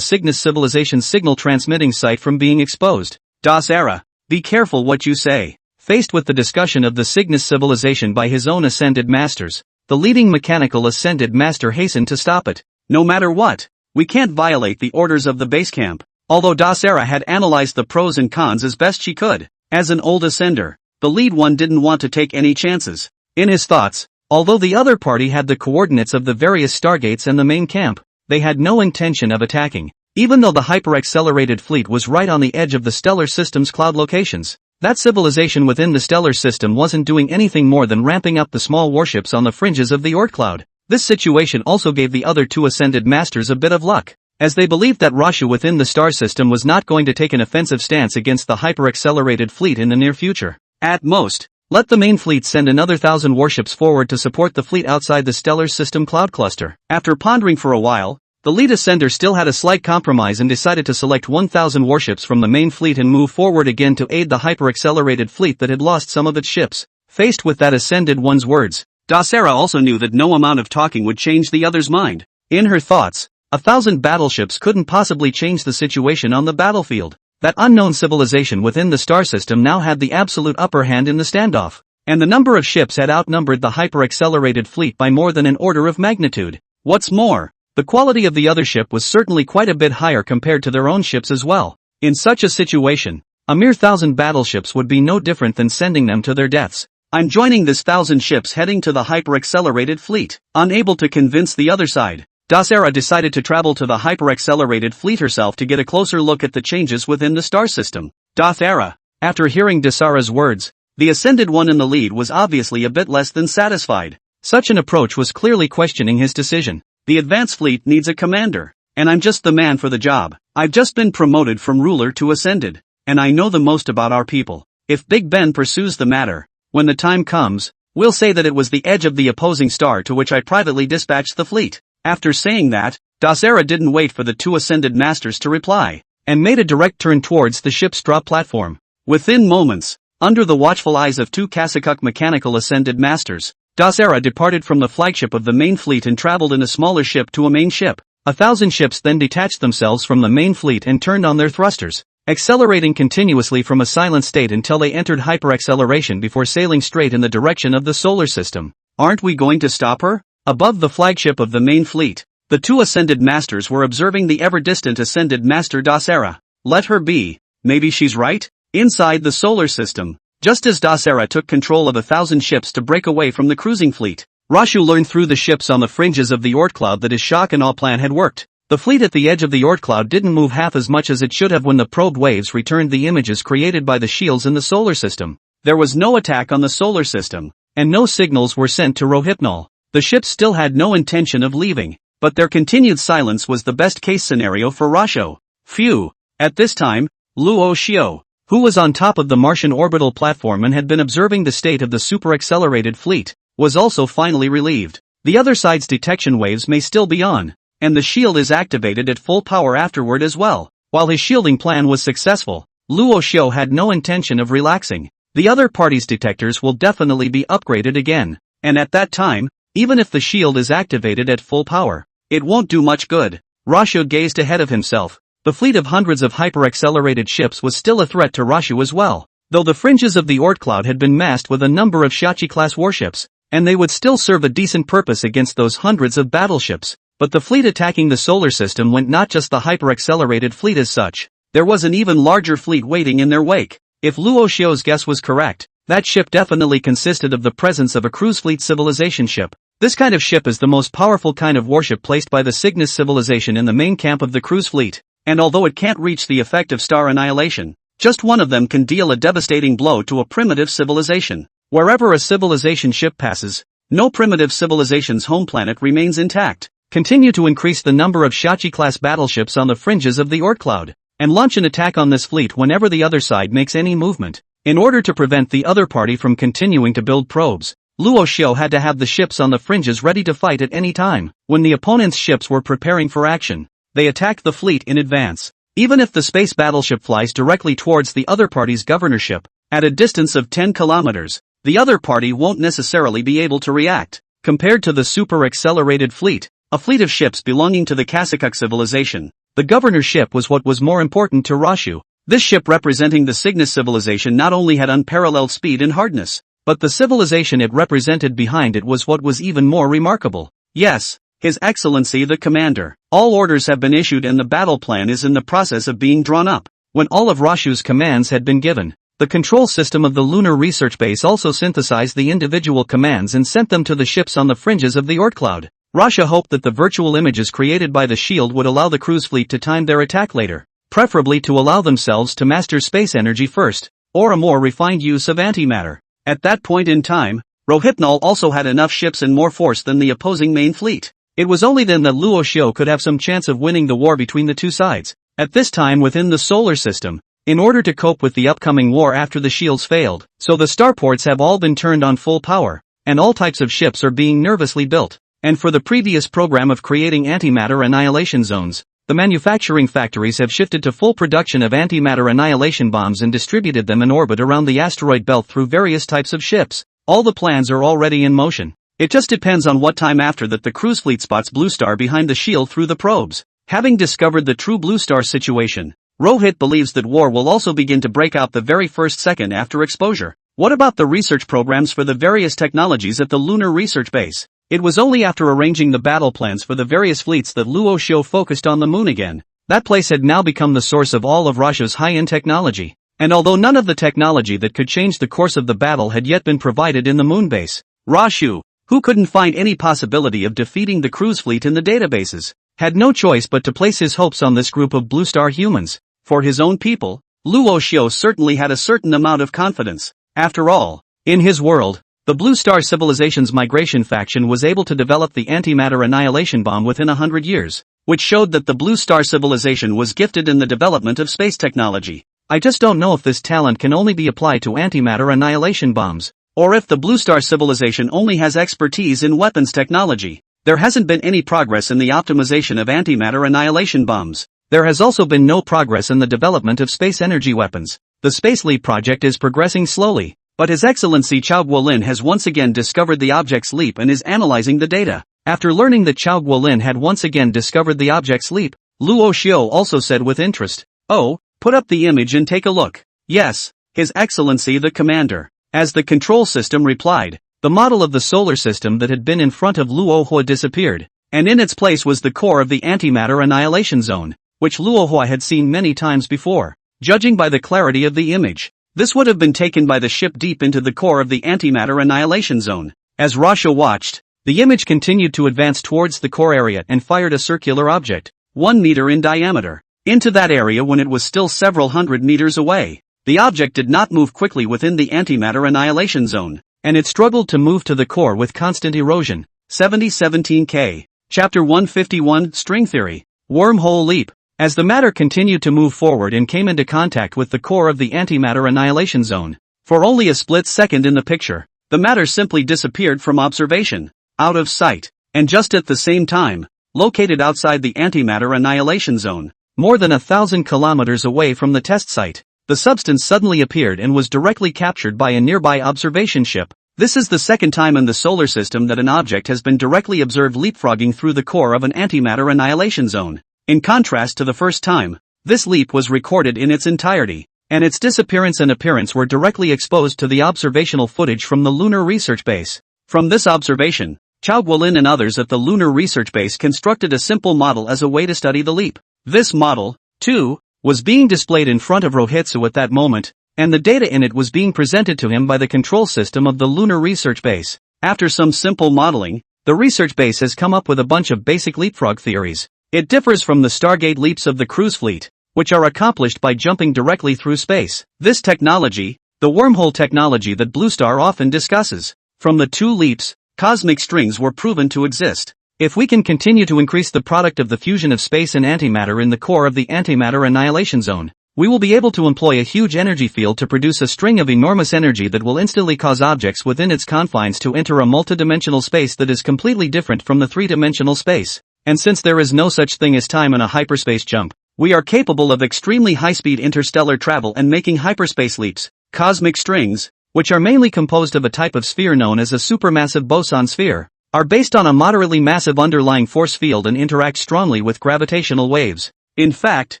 Cygnus civilization's signal transmitting site from being exposed. Dasera, be careful what you say. Faced with the discussion of the Cygnus civilization by his own ascended masters, the leading mechanical ascended master hastened to stop it. No matter what, we can't violate the orders of the base camp. Although Dasera had analyzed the pros and cons as best she could, as an old ascender, the lead one didn't want to take any chances. In his thoughts, although the other party had the coordinates of the various stargates and the main camp, they had no intention of attacking. Even though the hyper-accelerated fleet was right on the edge of the stellar system's cloud locations, that civilization within the stellar system wasn't doing anything more than ramping up the small warships on the fringes of the Oort cloud. This situation also gave the other two ascended masters a bit of luck, as they believed that Rashu within the star system was not going to take an offensive stance against the hyper-accelerated fleet in the near future. At most, let the main fleet send another 1,000 warships forward to support the fleet outside the stellar system cloud cluster. After pondering for a while, the lead ascender still had a slight compromise and decided to select 1,000 warships from the main fleet and move forward again to aid the hyper-accelerated fleet that had lost some of its ships. Faced with that ascended one's words, Dasera also knew that no amount of talking would change the other's mind. In her thoughts, 1,000 battleships couldn't possibly change the situation on the battlefield. That unknown civilization within the star system now had the absolute upper hand in the standoff, and the number of ships had outnumbered the hyper-accelerated fleet by more than an order of magnitude. What's more, the quality of the other ship was certainly quite a bit higher compared to their own ships as well. In such a situation, a mere 1,000 battleships would be no different than sending them to their deaths. I'm joining this 1,000 ships heading to the hyper-accelerated fleet. Unable to convince the other side, Dasera decided to travel to the hyper-accelerated fleet herself to get a closer look at the changes within the star system. Dasera, after hearing Dasera's words, the ascended one in the lead was obviously a bit less than satisfied. Such an approach was clearly questioning his decision. The advance fleet needs a commander, and I'm just the man for the job. I've just been promoted from ruler to ascended, and I know the most about our people. If Big Ben pursues the matter, when the time comes, we'll say that it was the edge of the opposing star to which I privately dispatched the fleet. After saying that, Dasera didn't wait for the two ascended masters to reply, and made a direct turn towards the ship's drop platform. Within moments, under the watchful eyes of two Kasakuk mechanical ascended masters, Dasera departed from the flagship of the main fleet and traveled in a smaller ship to a main ship. 1,000 ships then detached themselves from the main fleet and turned on their thrusters, accelerating continuously from a silent state until they entered hyperacceleration before sailing straight in the direction of the solar system. Aren't we going to stop her? Above the flagship of the main fleet, the two ascended masters were observing the ever-distant ascended master Dasera. Let her be, maybe she's right? Inside the solar system, just as Dasera took control of 1,000 ships to break away from the cruising fleet, Rashu learned through the ships on the fringes of the Oort cloud that his shock and awe plan had worked. The fleet at the edge of the Oort cloud didn't move half as much as it should have when the probed waves returned the images created by the shields in the solar system. There was no attack on the solar system, and no signals were sent to Rohypnol. The ships still had no intention of leaving, but their continued silence was the best-case scenario for Rasho. Phew. At this time, Luo Xiao, who was on top of the Martian orbital platform and had been observing the state of the super-accelerated fleet, was also finally relieved. The other side's detection waves may still be on, and the shield is activated at full power afterward as well. While his shielding plan was successful, Luo Xiao had no intention of relaxing. The other party's detectors will definitely be upgraded again, and at that time, even if the shield is activated at full power, it won't do much good. Rashu gazed ahead of himself. The fleet of hundreds of hyper-accelerated ships was still a threat to Rashu as well, though the fringes of the Oort cloud had been masked with a number of Shachi-class warships, and they would still serve a decent purpose against those hundreds of battleships. But the fleet attacking the solar system went not just the hyper-accelerated fleet as such, there was an even larger fleet waiting in their wake. If Luo Xiao's guess was correct, that ship definitely consisted of the presence of a cruise fleet civilization ship. This kind of ship is the most powerful kind of warship placed by the Cygnus civilization in the main camp of the cruise fleet, and although it can't reach the effect of star annihilation, just one of them can deal a devastating blow to a primitive civilization. Wherever a civilization ship passes, no primitive civilization's home planet remains intact. Continue to increase the number of Shachi-class battleships on the fringes of the Oort cloud, and launch an attack on this fleet whenever the other side makes any movement. In order to prevent the other party from continuing to build probes, Luo Xiao had to have the ships on the fringes ready to fight at any time. When the opponent's ships were preparing for action, they attacked the fleet in advance. Even if the space battleship flies directly towards the other party's governorship, at a distance of 10 kilometers, the other party won't necessarily be able to react. Compared to the super-accelerated fleet, a fleet of ships belonging to the Kasakuk civilization, the governor's ship was what was more important to Rashu. This ship representing the Cygnus civilization not only had unparalleled speed and hardness, but the civilization it represented behind it was what was even more remarkable. Yes, His Excellency the Commander. All orders have been issued and the battle plan is in the process of being drawn up. When all of Rashu's commands had been given, the control system of the lunar research base also synthesized the individual commands and sent them to the ships on the fringes of the Oort cloud. Rasha hoped that the virtual images created by the shield would allow the cruise fleet to time their attack later, preferably to allow themselves to master space energy first, or a more refined use of antimatter. At that point in time, Rohypnol also had enough ships and more force than the opposing main fleet. It was only then that Luo Xiao could have some chance of winning the war between the two sides. At this time within the solar system, in order to cope with the upcoming war after the shields failed, so the starports have all been turned on full power, and all types of ships are being nervously built. And for the previous program of creating antimatter annihilation zones, the manufacturing factories have shifted to full production of antimatter annihilation bombs and distributed them in orbit around the asteroid belt through various types of ships. All the plans are already in motion. It just depends on what time after that the cruise fleet spots Blue Star behind the shield through the probes. Having discovered the true Blue Star situation, Rohit believes that war will also begin to break out the very first second after exposure. What about the research programs for the various technologies at the lunar research base? It was only after arranging the battle plans for the various fleets that Luo Xiao focused on the moon again. That place had now become the source of all of Rasha's high-end technology, and although none of the technology that could change the course of the battle had yet been provided in the moon base, Rashu, who couldn't find any possibility of defeating the cruise fleet in the databases, had no choice but to place his hopes on this group of Blue Star humans. For his own people, Luo Xiao certainly had a certain amount of confidence. After all, in his world, the Blue Star Civilization's migration faction was able to develop the antimatter annihilation bomb within 100 years, which showed that the Blue Star Civilization was gifted in the development of space technology. I just don't know if this talent can only be applied to antimatter annihilation bombs, or if the Blue Star Civilization only has expertise in weapons technology. There hasn't been any progress in the optimization of antimatter annihilation bombs. There has also been no progress in the development of space energy weapons. The Space Leap project is progressing slowly. But His Excellency Chao Guolin has once again discovered the object's leap and is analyzing the data. After learning that Chao Guolin had once again discovered the object's leap, Luo Xiao also said with interest, "Oh, put up the image and take a look." "Yes, His Excellency the Commander." As the control system replied, the model of the solar system that had been in front of Luo Hua disappeared, and in its place was the core of the antimatter annihilation zone, which Luo Hua had seen many times before. Judging by the clarity of the image, this would have been taken by the ship deep into the core of the antimatter annihilation zone. As Rasha watched, the image continued to advance towards the core area and fired a circular object. 1 meter in diameter, into that area when it was still several hundred meters away. The object did not move quickly within the antimatter annihilation zone, and it struggled to move to the core with constant erosion. 7017K. Chapter 151, String Theory. Wormhole Leap. As the matter continued to move forward and came into contact with the core of the antimatter annihilation zone, for only a split second in the picture, the matter simply disappeared from observation, out of sight, and just at the same time, located outside the antimatter annihilation zone, more than 1,000 kilometers away from the test site, the substance suddenly appeared and was directly captured by a nearby observation ship. This is the second time in the solar system that an object has been directly observed leapfrogging through the core of an antimatter annihilation zone. In contrast to the first time, this leap was recorded in its entirety, and its disappearance and appearance were directly exposed to the observational footage from the Lunar Research Base. From this observation, Chao Guolin and others at the Lunar Research Base constructed a simple model as a way to study the leap. This model, too, was being displayed in front of Rohitsu at that moment, and the data in it was being presented to him by the control system of the Lunar Research Base. After some simple modeling, the research base has come up with a bunch of basic leapfrog theories. It differs from the Stargate leaps of the cruise fleet, which are accomplished by jumping directly through space. This technology, the wormhole technology that Blue Star often discusses, from the 2 leaps, cosmic strings were proven to exist. If we can continue to increase the product of the fusion of space and antimatter in the core of the antimatter annihilation zone, we will be able to employ a huge energy field to produce a string of enormous energy that will instantly cause objects within its confines to enter a multidimensional space that is completely different from the 3-dimensional space. And since there is no such thing as time in a hyperspace jump, we are capable of extremely high-speed interstellar travel and making hyperspace leaps. Cosmic strings, which are mainly composed of a type of sphere known as a supermassive boson sphere, are based on a moderately massive underlying force field and interact strongly with gravitational waves. In fact,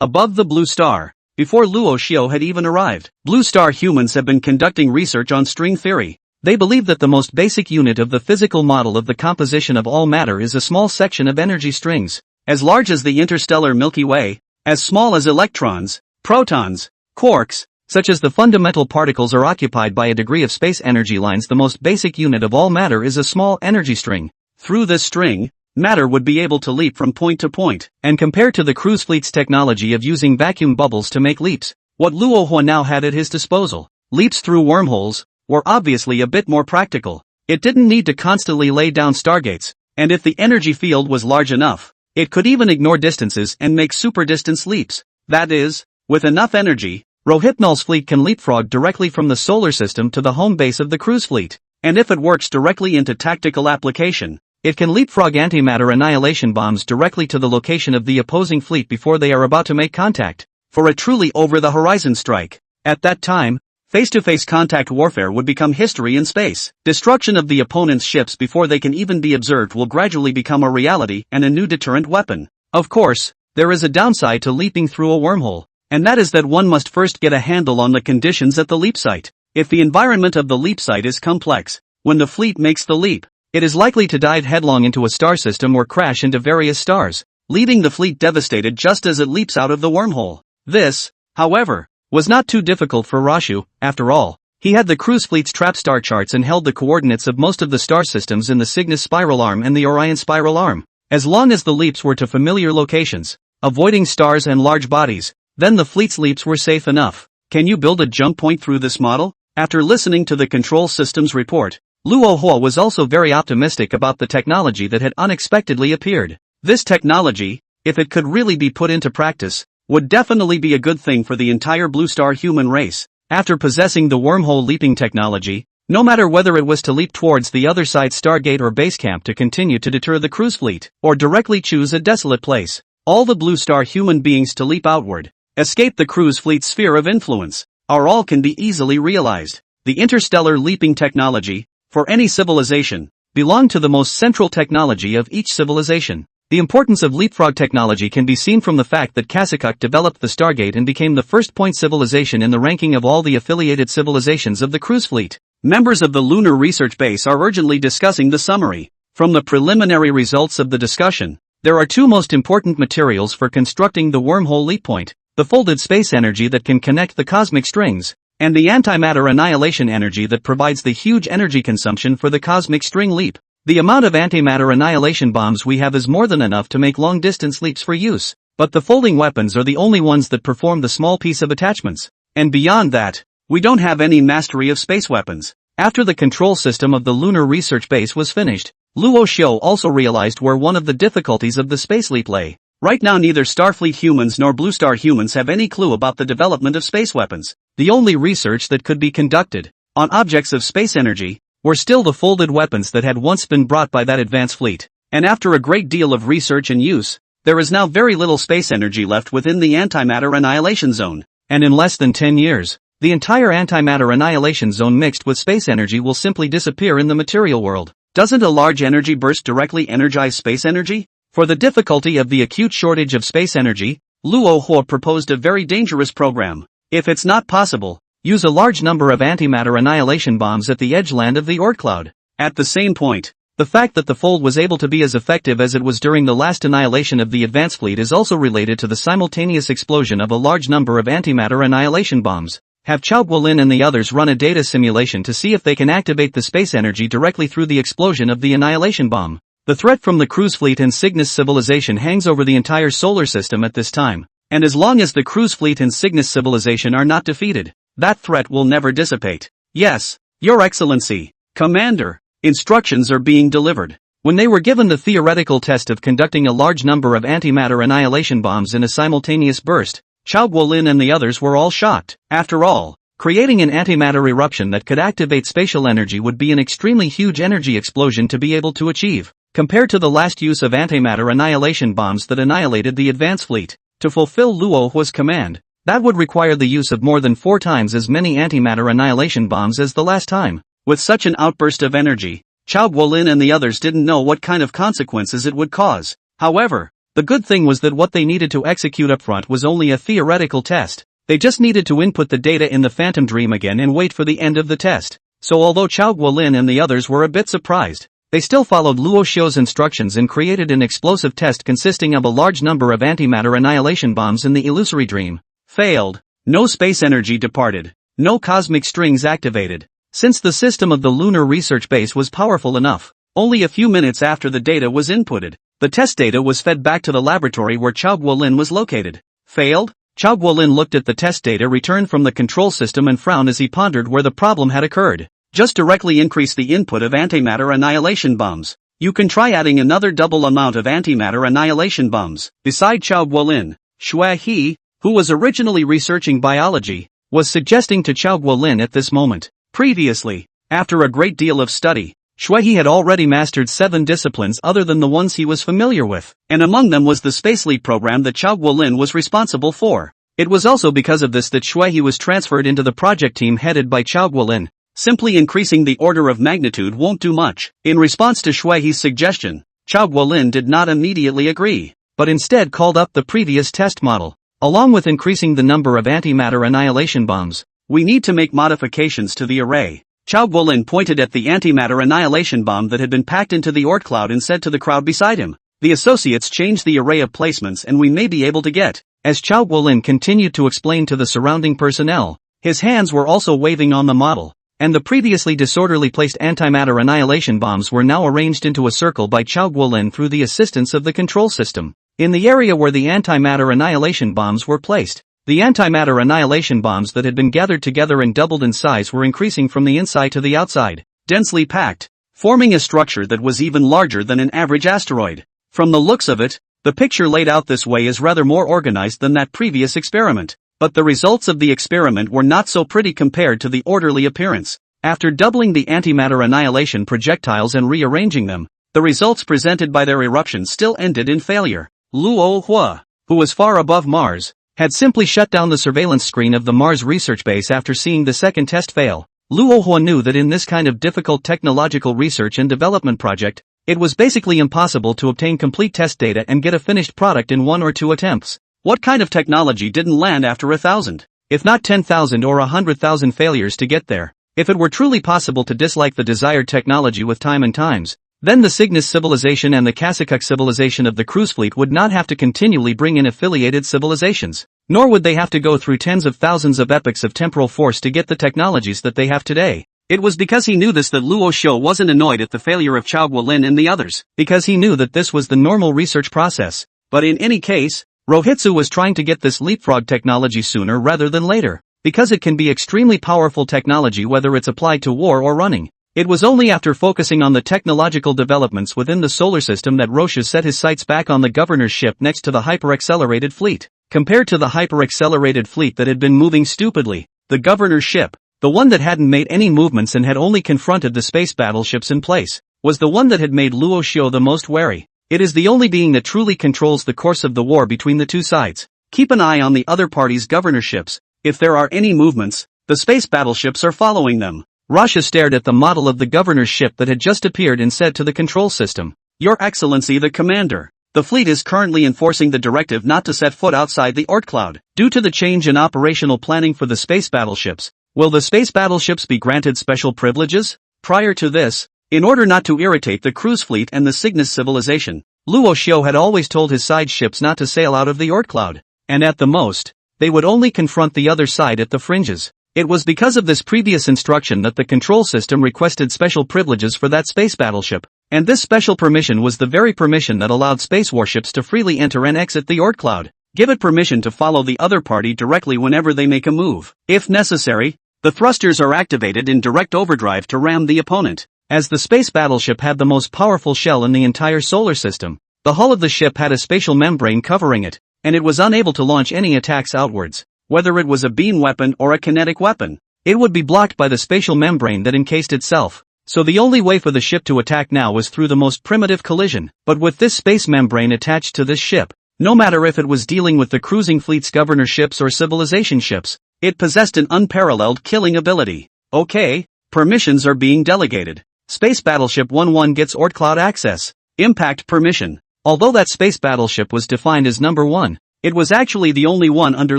above the Blue Star, before Luo Xiao had even arrived, Blue Star humans have been conducting research on string theory. They believe that the most basic unit of the physical model of the composition of all matter is a small section of energy strings, as large as the interstellar Milky Way, as small as electrons, protons, quarks, such as the fundamental particles are occupied by a degree of space energy lines. The most basic unit of all matter is a small energy string. Through this string, matter would be able to leap from point to point, and compared to the cruise fleet's technology of using vacuum bubbles to make leaps, what Luo Hua now had at his disposal, leaps through wormholes, were obviously a bit more practical. It didn't need to constantly lay down stargates, and if the energy field was large enough, it could even ignore distances and make super-distance leaps. That is, with enough energy, Rohypnol's fleet can leapfrog directly from the solar system to the home base of the cruise fleet, and if it works directly into tactical application, it can leapfrog antimatter annihilation bombs directly to the location of the opposing fleet before they are about to make contact, for a truly over-the-horizon strike. At that time, face-to-face contact warfare would become history in space. Destruction of the opponent's ships before they can even be observed will gradually become a reality and a new deterrent weapon. Of course, there is a downside to leaping through a wormhole, and that is that one must first get a handle on the conditions at the leap site. If the environment of the leap site is complex, when the fleet makes the leap, it is likely to dive headlong into a star system or crash into various stars, leaving the fleet devastated just as it leaps out of the wormhole. This, however, was not too difficult for Rashu. After all, he had the cruise fleet's trap star charts and held the coordinates of most of the star systems in the Cygnus spiral arm and the Orion spiral arm. As long as the leaps were to familiar locations, avoiding stars and large bodies, then the fleet's leaps were safe enough. Can you build a jump point through this model? After listening to the control systems report, Luo Hua was also very optimistic about the technology that had unexpectedly appeared. This technology, if it could really be put into practice, would definitely be a good thing for the entire Blue Star human race. After possessing the wormhole leaping technology, no matter whether it was to leap towards the other side's stargate or base camp to continue to deter the cruise fleet, or directly choose a desolate place, all the Blue Star human beings to leap outward, escape the cruise fleet's sphere of influence, all can be easily realized. The interstellar leaping technology, for any civilization, belonged to the most central technology of each civilization. The importance of leapfrog technology can be seen from the fact that Kasukuk developed the Stargate and became the first point civilization in the ranking of all the affiliated civilizations of the cruise fleet. Members of the Lunar Research Base are urgently discussing the summary. From the preliminary results of the discussion, there are 2 most important materials for constructing the wormhole leap point: the folded space energy that can connect the cosmic strings, and the antimatter annihilation energy that provides the huge energy consumption for the cosmic string leap. The amount of antimatter annihilation bombs we have is more than enough to make long-distance leaps for use, but the folding weapons are the only ones that perform the small piece of attachments. And beyond that, we don't have any mastery of space weapons. After the control system of the lunar research base was finished, Luo Xiu also realized where one of the difficulties of the space fleet lay. Right now neither Starfleet humans nor Blue Star humans have any clue about the development of space weapons. The only research that could be conducted on objects of space energy were still the folded weapons that had once been brought by that advanced fleet. And after a great deal of research and use, there is now very little space energy left within the antimatter annihilation zone. And in less than 10 years, the entire antimatter annihilation zone mixed with space energy will simply disappear in the material world. Doesn't a large energy burst directly energize space energy? For the difficulty of the acute shortage of space energy, Luo Hua proposed a very dangerous program. If it's not possible, use a large number of antimatter annihilation bombs at the edgeland of the Oort cloud. At the same point, the fact that the fold was able to be as effective as it was during the last annihilation of the advanced fleet is also related to the simultaneous explosion of a large number of antimatter annihilation bombs. Have Chao Guolin and the others run a data simulation to see if they can activate the space energy directly through the explosion of the annihilation bomb. The threat from the cruise fleet and Cygnus civilization hangs over the entire solar system at this time, and as long as the cruise fleet and Cygnus civilization are not defeated, that threat will never dissipate. Yes, Your Excellency, Commander, instructions are being delivered. When they were given the theoretical test of conducting a large number of antimatter annihilation bombs in a simultaneous burst, Chao Guolin and the others were all shocked. After all, creating an antimatter eruption that could activate spatial energy would be an extremely huge energy explosion to be able to achieve. Compared to the last use of antimatter annihilation bombs that annihilated the advance fleet, to fulfill Luo Hua's command, that would require the use of more than 4 times as many antimatter annihilation bombs as the last time. With such an outburst of energy, Chao Guolin and the others didn't know what kind of consequences it would cause. However, the good thing was that what they needed to execute upfront was only a theoretical test. They just needed to input the data in the Phantom Dream again and wait for the end of the test. So although Chao Guolin and the others were a bit surprised, they still followed Luo Xiu's instructions and created an explosive test consisting of a large number of antimatter annihilation bombs in the illusory dream. Failed. No space energy departed. No cosmic strings activated. Since the system of the lunar research base was powerful enough, only a few minutes after the data was inputted, the test data was fed back to the laboratory where Chao Guolin was located. Failed? Chao Guolin looked at the test data returned from the control system and frowned as he pondered where the problem had occurred. Just directly increase the input of antimatter annihilation bombs. You can try adding another double amount of antimatter annihilation bombs. Beside Chao Guolin, Xue He, who was originally researching biology, was suggesting to Chao Guolin at this moment. Previously, after a great deal of study, Xue He had already mastered 7 disciplines other than the ones he was familiar with, and among them was the Space Fleet program that Chao Guolin was responsible for. It was also because of this that Xue He was transferred into the project team headed by Chao Guolin. Simply increasing the order of magnitude won't do much. In response to Xue He's suggestion, Chao Guolin did not immediately agree, but instead called up the previous test model. Along with increasing the number of antimatter annihilation bombs, we need to make modifications to the array. Chao Guolin pointed at the antimatter annihilation bomb that had been packed into the Oort cloud and said to the crowd beside him, "The associates changed the array of placements and we may be able to get." As Chao Guolin continued to explain to the surrounding personnel, his hands were also waving on the model, and the previously disorderly placed antimatter annihilation bombs were now arranged into a circle by Chao Guolin through the assistance of the control system. In the area where the antimatter annihilation bombs were placed, the antimatter annihilation bombs that had been gathered together and doubled in size were increasing from the inside to the outside, densely packed, forming a structure that was even larger than an average asteroid. From the looks of it, the picture laid out this way is rather more organized than that previous experiment. But the results of the experiment were not so pretty compared to the orderly appearance. After doubling the antimatter annihilation projectiles and rearranging them, the results presented by their eruption still ended in failure. Luo Hua, who was far above Mars, had simply shut down the surveillance screen of the Mars research base after seeing the second test fail. Luo Hua knew that in this kind of difficult technological research and development project, it was basically impossible to obtain complete test data and get a finished product in 1 or 2 attempts. What kind of technology didn't land after 1,000, if not 10,000 or 100,000 failures to get there? If it were truly possible to dislike the desired technology with time and times, then the Cygnus civilization and the Kasakuk civilization of the cruise fleet would not have to continually bring in affiliated civilizations, nor would they have to go through tens of thousands of epochs of temporal force to get the technologies that they have today. It was because he knew this that Luo Xiu wasn't annoyed at the failure of Chao Guolin and the others, because he knew that this was the normal research process. But in any case, Rohitsu was trying to get this leapfrog technology sooner rather than later, because it can be extremely powerful technology whether it's applied to war or running. It was only after focusing on the technological developments within the solar system that Roche set his sights back on the governor's ship next to the hyper-accelerated fleet. Compared to the hyper-accelerated fleet that had been moving stupidly, the governor's ship, the one that hadn't made any movements and had only confronted the space battleships in place, was the one that had made Luo Xiu the most wary. It is the only being that truly controls the course of the war between the two sides. Keep an eye on the other party's governor ships. If there are any movements, the space battleships are following them. Rasha stared at the model of the governor's ship that had just appeared and said to the control system, "Your Excellency the Commander, the fleet is currently enforcing the directive not to set foot outside the Oort cloud. Due to the change in operational planning for the space battleships, will the space battleships be granted special privileges?" Prior to this, in order not to irritate the cruise fleet and the Cygnus civilization, Luo Xiu had always told his side ships not to sail out of the Oort cloud, and at the most, they would only confront the other side at the fringes. It was because of this previous instruction that the control system requested special privileges for that space battleship, and this special permission was the very permission that allowed space warships to freely enter and exit the Oort cloud. Give it permission to follow the other party directly whenever they make a move. If necessary, the thrusters are activated in direct overdrive to ram the opponent. As the space battleship had the most powerful shell in the entire solar system, the hull of the ship had a spatial membrane covering it, and it was unable to launch any attacks outwards. Whether it was a beam weapon or a kinetic weapon, it would be blocked by the spatial membrane that encased itself. So the only way for the ship to attack now was through the most primitive collision. But with this space membrane attached to this ship, no matter if it was dealing with the cruising fleet's governor ships or civilization ships, it possessed an unparalleled killing ability. Okay, permissions are being delegated. Space Battleship 11 gets Oort Cloud access. Impact permission. Although that space battleship was defined as number 1, it was actually the only one under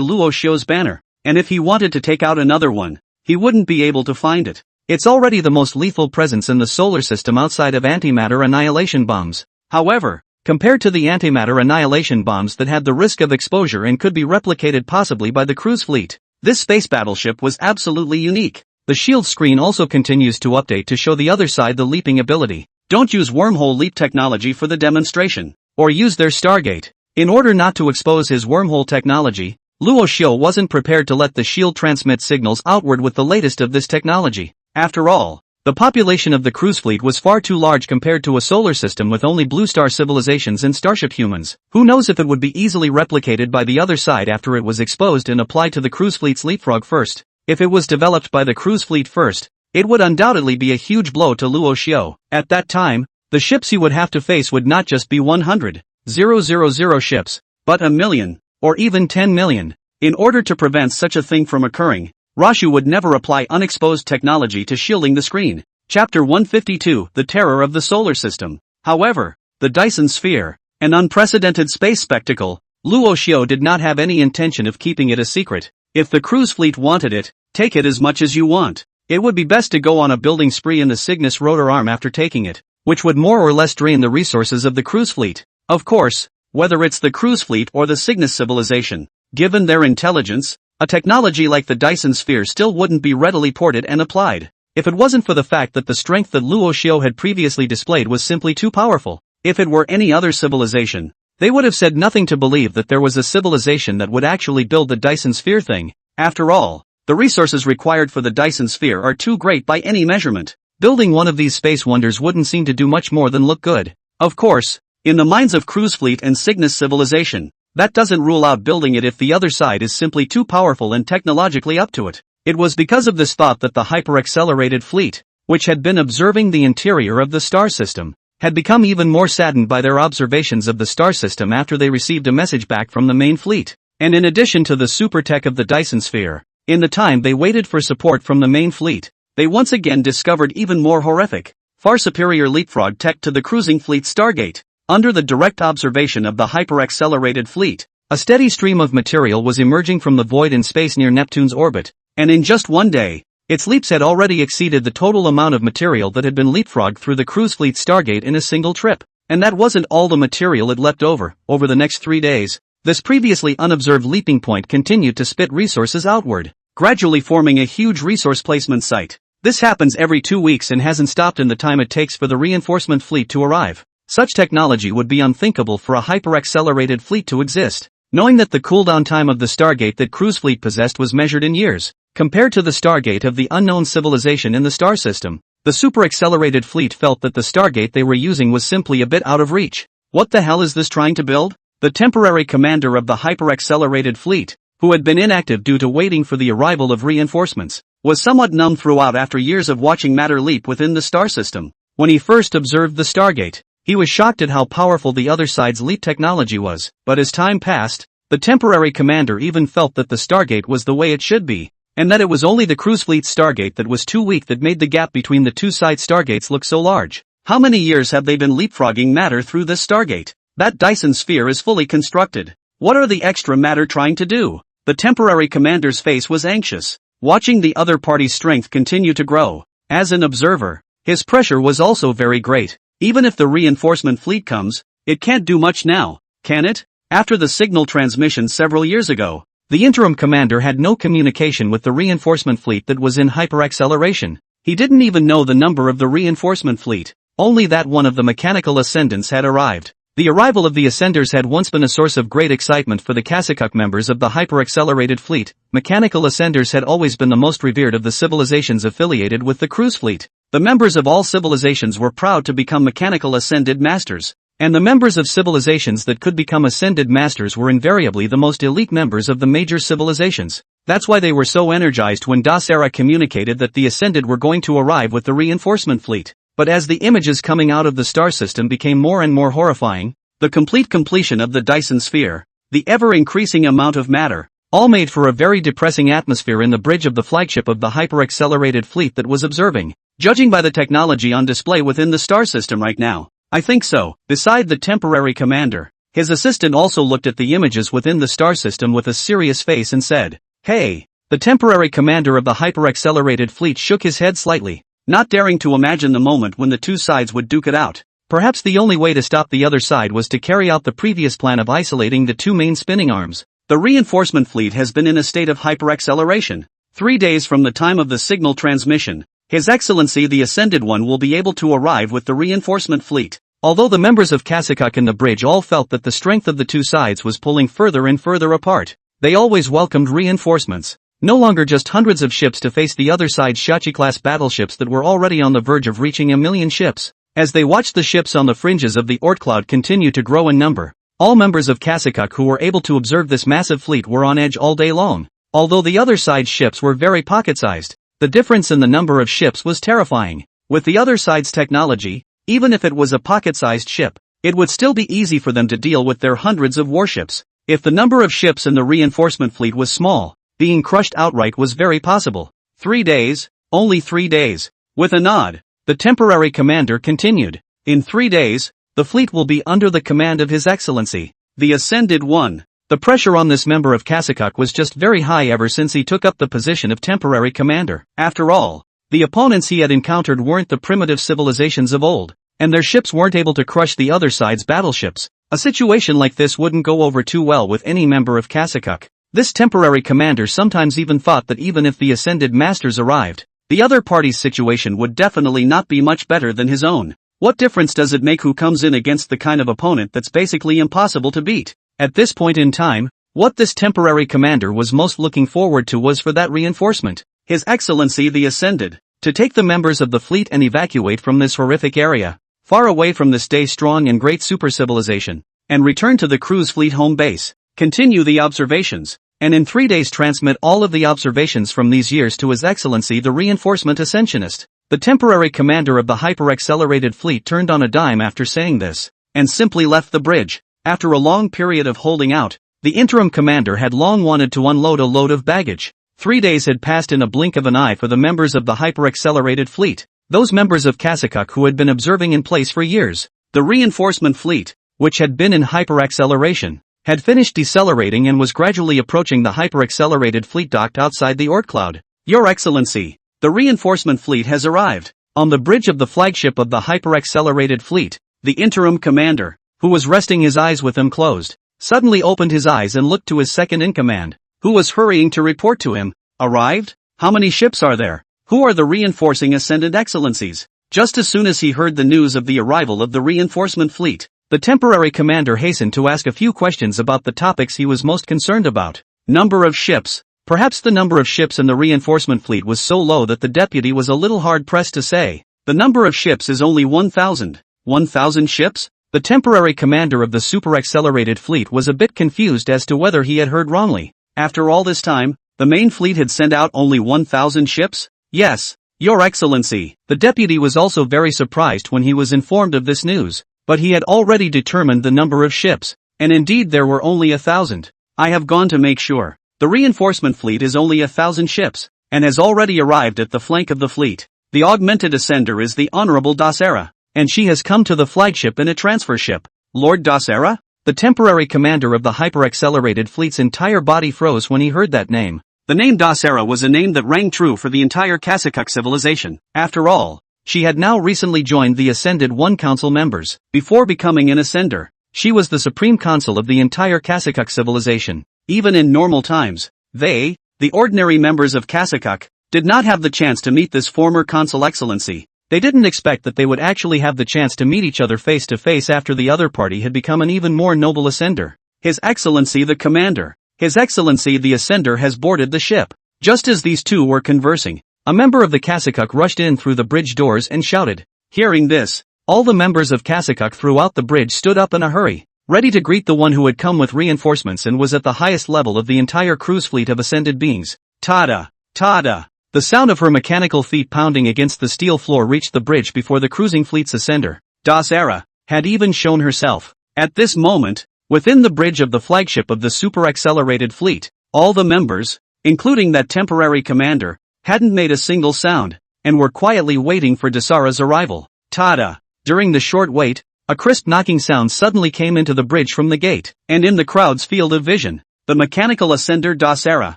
Luo Xiu's banner, and if he wanted to take out another one, he wouldn't be able to find it. It's already the most lethal presence in the solar system outside of antimatter annihilation bombs. However, compared to the antimatter annihilation bombs that had the risk of exposure and could be replicated possibly by the cruise fleet, this space battleship was absolutely unique. The shield screen also continues to update to show the other side the leaping ability. Don't use wormhole leap technology for the demonstration, or use their Stargate. In order not to expose his wormhole technology, Luo Xiu wasn't prepared to let the shield transmit signals outward with the latest of this technology. After all, the population of the cruise fleet was far too large compared to a solar system with only blue star civilizations and starship humans. Who knows if it would be easily replicated by the other side after it was exposed and applied to the cruise fleet's leapfrog first. If it was developed by the cruise fleet first, it would undoubtedly be a huge blow to Luo Xiu. At that time, the ships he would have to face would not just be 100,000 ships, but 1,000,000, or even 10 million. In order to prevent such a thing from occurring, Rashu would never apply unexposed technology to shielding the screen. Chapter 152, The Terror of the Solar System. However, the Dyson Sphere, an unprecedented space spectacle, Luo Xiu did not have any intention of keeping it a secret. If the cruise fleet wanted it, take it as much as you want. It would be best to go on a building spree in the Cygnus rotor arm after taking it, which would more or less drain the resources of the cruise fleet. Of course, whether it's the cruise fleet or the Cygnus civilization, given their intelligence, a technology like the Dyson Sphere still wouldn't be readily ported and applied, if it wasn't for the fact that the strength that Luo Xiu had previously displayed was simply too powerful. If it were any other civilization, they would have said nothing to believe that there was a civilization that would actually build the Dyson Sphere thing. After all, the resources required for the Dyson Sphere are too great by any measurement. Building one of these space wonders wouldn't seem to do much more than look good. Of course, in the minds of cruise fleet and Cygnus civilization, that doesn't rule out building it if the other side is simply too powerful and technologically up to it. It was because of this thought that the hyper-accelerated fleet, which had been observing the interior of the star system, had become even more saddened by their observations of the star system after they received a message back from the main fleet. And in addition to the super tech of the Dyson Sphere, in the time they waited for support from the main fleet, they once again discovered even more horrific, far superior leapfrog tech to the cruising fleet's Stargate. Under the direct observation of the hyper-accelerated fleet, a steady stream of material was emerging from the void in space near Neptune's orbit, and in just one day, its leaps had already exceeded the total amount of material that had been leapfrogged through the cruise fleet's Stargate in a single trip. And that wasn't all the material it leapt over. Over the next 3 days, this previously unobserved leaping point continued to spit resources outward, gradually forming a huge resource placement site. This happens every 2 weeks and hasn't stopped in the time it takes for the reinforcement fleet to arrive. Such technology would be unthinkable for a hyper-accelerated fleet to exist. Knowing that the cooldown time of the Stargate that Cruise Fleet possessed was measured in years, compared to the Stargate of the unknown civilization in the star system, the super-accelerated fleet felt that the Stargate they were using was simply a bit out of reach. What the hell is this trying to build? The temporary commander of the hyper-accelerated fleet, who had been inactive due to waiting for the arrival of reinforcements, was somewhat numb throughout after years of watching matter leap within the star system. When he first observed the Stargate, he was shocked at how powerful the other side's leap technology was, but as time passed, the temporary commander even felt that the Stargate was the way it should be, and that it was only the cruise fleet's Stargate that was too weak that made the gap between the two side Stargates look so large. How many years have they been leapfrogging matter through this Stargate? That Dyson sphere is fully constructed. What are the extra matter trying to do? The temporary commander's face was anxious, watching the other party's strength continue to grow. As an observer, his pressure was also very great. Even if the reinforcement fleet comes, it can't do much now, can it? After the signal transmission several years ago, the interim commander had no communication with the reinforcement fleet that was in hyperacceleration. He didn't even know the number of the reinforcement fleet, only that one of the mechanical ascendants had arrived. The arrival of the Ascenders had once been a source of great excitement for the Kasakuk members of the hyper-accelerated fleet. Mechanical Ascenders had always been the most revered of the civilizations affiliated with the cruise fleet. The members of all civilizations were proud to become mechanical ascended masters, and the members of civilizations that could become ascended masters were invariably the most elite members of the major civilizations. That's why they were so energized when Dasera communicated that the Ascended were going to arrive with the reinforcement fleet. But as the images coming out of the star system became more and more horrifying, the complete completion of the Dyson sphere, the ever-increasing amount of matter, all made for a very depressing atmosphere in the bridge of the flagship of the hyper-accelerated fleet that was observing. Judging by the technology on display within the star system right now, I think so. Beside the temporary commander, his assistant also looked at the images within the star system with a serious face and said, "Hey." The temporary commander of the hyper-accelerated fleet shook his head slightly, not daring to imagine the moment when the two sides would duke it out. Perhaps the only way to stop the other side was to carry out the previous plan of isolating the two main spinning arms. The reinforcement fleet has been in a state of hyperacceleration. 3 days from the time of the signal transmission, His Excellency the Ascended One will be able to arrive with the reinforcement fleet. Although the members of Kasakuk in the bridge all felt that the strength of the two sides was pulling further and further apart, they always welcomed reinforcements. No longer just hundreds of ships to face the other side's Shachi-class battleships that were already on the verge of reaching 1,000,000 ships. As they watched the ships on the fringes of the Oort cloud continue to grow in number, all members of Kasakuk who were able to observe this massive fleet were on edge all day long. Although the other side's ships were very pocket-sized, the difference in the number of ships was terrifying. With the other side's technology, even if it was a pocket-sized ship, it would still be easy for them to deal with their hundreds of warships. If the number of ships in the reinforcement fleet was small, being crushed outright was very possible. 3 days, only 3 days. With a nod, the temporary commander continued. In 3 days, the fleet will be under the command of His Excellency, the Ascended One. The pressure on this member of Kasakuk was just very high ever since he took up the position of temporary commander. After all, the opponents he had encountered weren't the primitive civilizations of old, and their ships weren't able to crush the other side's battleships. A situation like this wouldn't go over too well with any member of Kasakuk. This temporary commander sometimes even thought that even if the Ascended Masters arrived, the other party's situation would definitely not be much better than his own. What difference does it make who comes in against the kind of opponent that's basically impossible to beat? At this point in time, what this temporary commander was most looking forward to was for that reinforcement, His Excellency the Ascended, to take the members of the fleet and evacuate from this horrific area, far away from this day-strong and great super-civilization, and return to the cruise fleet home base, continue the observations, and in 3 days transmit all of the observations from these years to His Excellency the Reinforcement Ascensionist. The temporary commander of the hyper-accelerated fleet turned on a dime after saying this, and simply left the bridge. After a long period of holding out, the interim commander had long wanted to unload a load of baggage. 3 days had passed in a blink of an eye for the members of the hyper-accelerated fleet, those members of Kasakuk who had been observing in place for years. The reinforcement fleet, which had been in hyper-acceleration, had finished decelerating and was gradually approaching the hyper-accelerated fleet docked outside the Oort cloud. Your Excellency, the reinforcement fleet has arrived. On the bridge of the flagship of the hyper-accelerated fleet, the interim commander, who was resting his eyes with them closed, suddenly opened his eyes and looked to his second-in-command, who was hurrying to report to him. Arrived? How many ships are there? Who are the reinforcing Ascendant Excellencies? Just as soon as he heard the news of the arrival of the reinforcement fleet, the temporary commander hastened to ask a few questions about the topics he was most concerned about. Number of ships. Perhaps the number of ships in the reinforcement fleet was so low that the deputy was a little hard-pressed to say. The number of ships is only 1,000. 1,000 ships? The temporary commander of the super-accelerated fleet was a bit confused as to whether he had heard wrongly. After all this time, the main fleet had sent out only 1,000 ships? Yes, Your Excellency. The deputy was also very surprised when he was informed of this news, but he had already determined the number of ships, and indeed there were only 1,000. I have gone to make sure. The reinforcement fleet is only 1,000 ships, and has already arrived at the flank of the fleet. The augmented ascender is the Honorable Dasera, and she has come to the flagship in a transfer ship. Lord Dasera? The temporary commander of the hyper-accelerated fleet's entire body froze when he heard that name. The name Dasera was a name that rang true for the entire Kasakuk civilization. After all, she had now recently joined the Ascended One Council members. Before becoming an Ascender, she was the supreme consul of the entire Kasakuk civilization. Even in normal times, they, the ordinary members of Kasakuk, did not have the chance to meet this former consul excellency. They didn't expect that they would actually have the chance to meet each other face to face after the other party had become an even more noble Ascender. His Excellency the Commander. His Excellency the Ascender has boarded the ship. Just as these two were conversing, a member of the Kasakuk rushed in through the bridge doors and shouted. Hearing this, all the members of Kasakuk throughout the bridge stood up in a hurry, ready to greet the one who had come with reinforcements and was at the highest level of the entire cruise fleet of ascended beings. Tada! Tada! The sound of her mechanical feet pounding against the steel floor reached the bridge before the cruising fleet's ascender, Dasera, had even shown herself. At this moment, within the bridge of the flagship of the super-accelerated fleet, all the members, including that temporary commander, hadn't made a single sound, and were quietly waiting for Dasera's arrival. Tada! During the short wait, a crisp knocking sound suddenly came into the bridge from the gate, and in the crowd's field of vision, the mechanical ascender Dasera,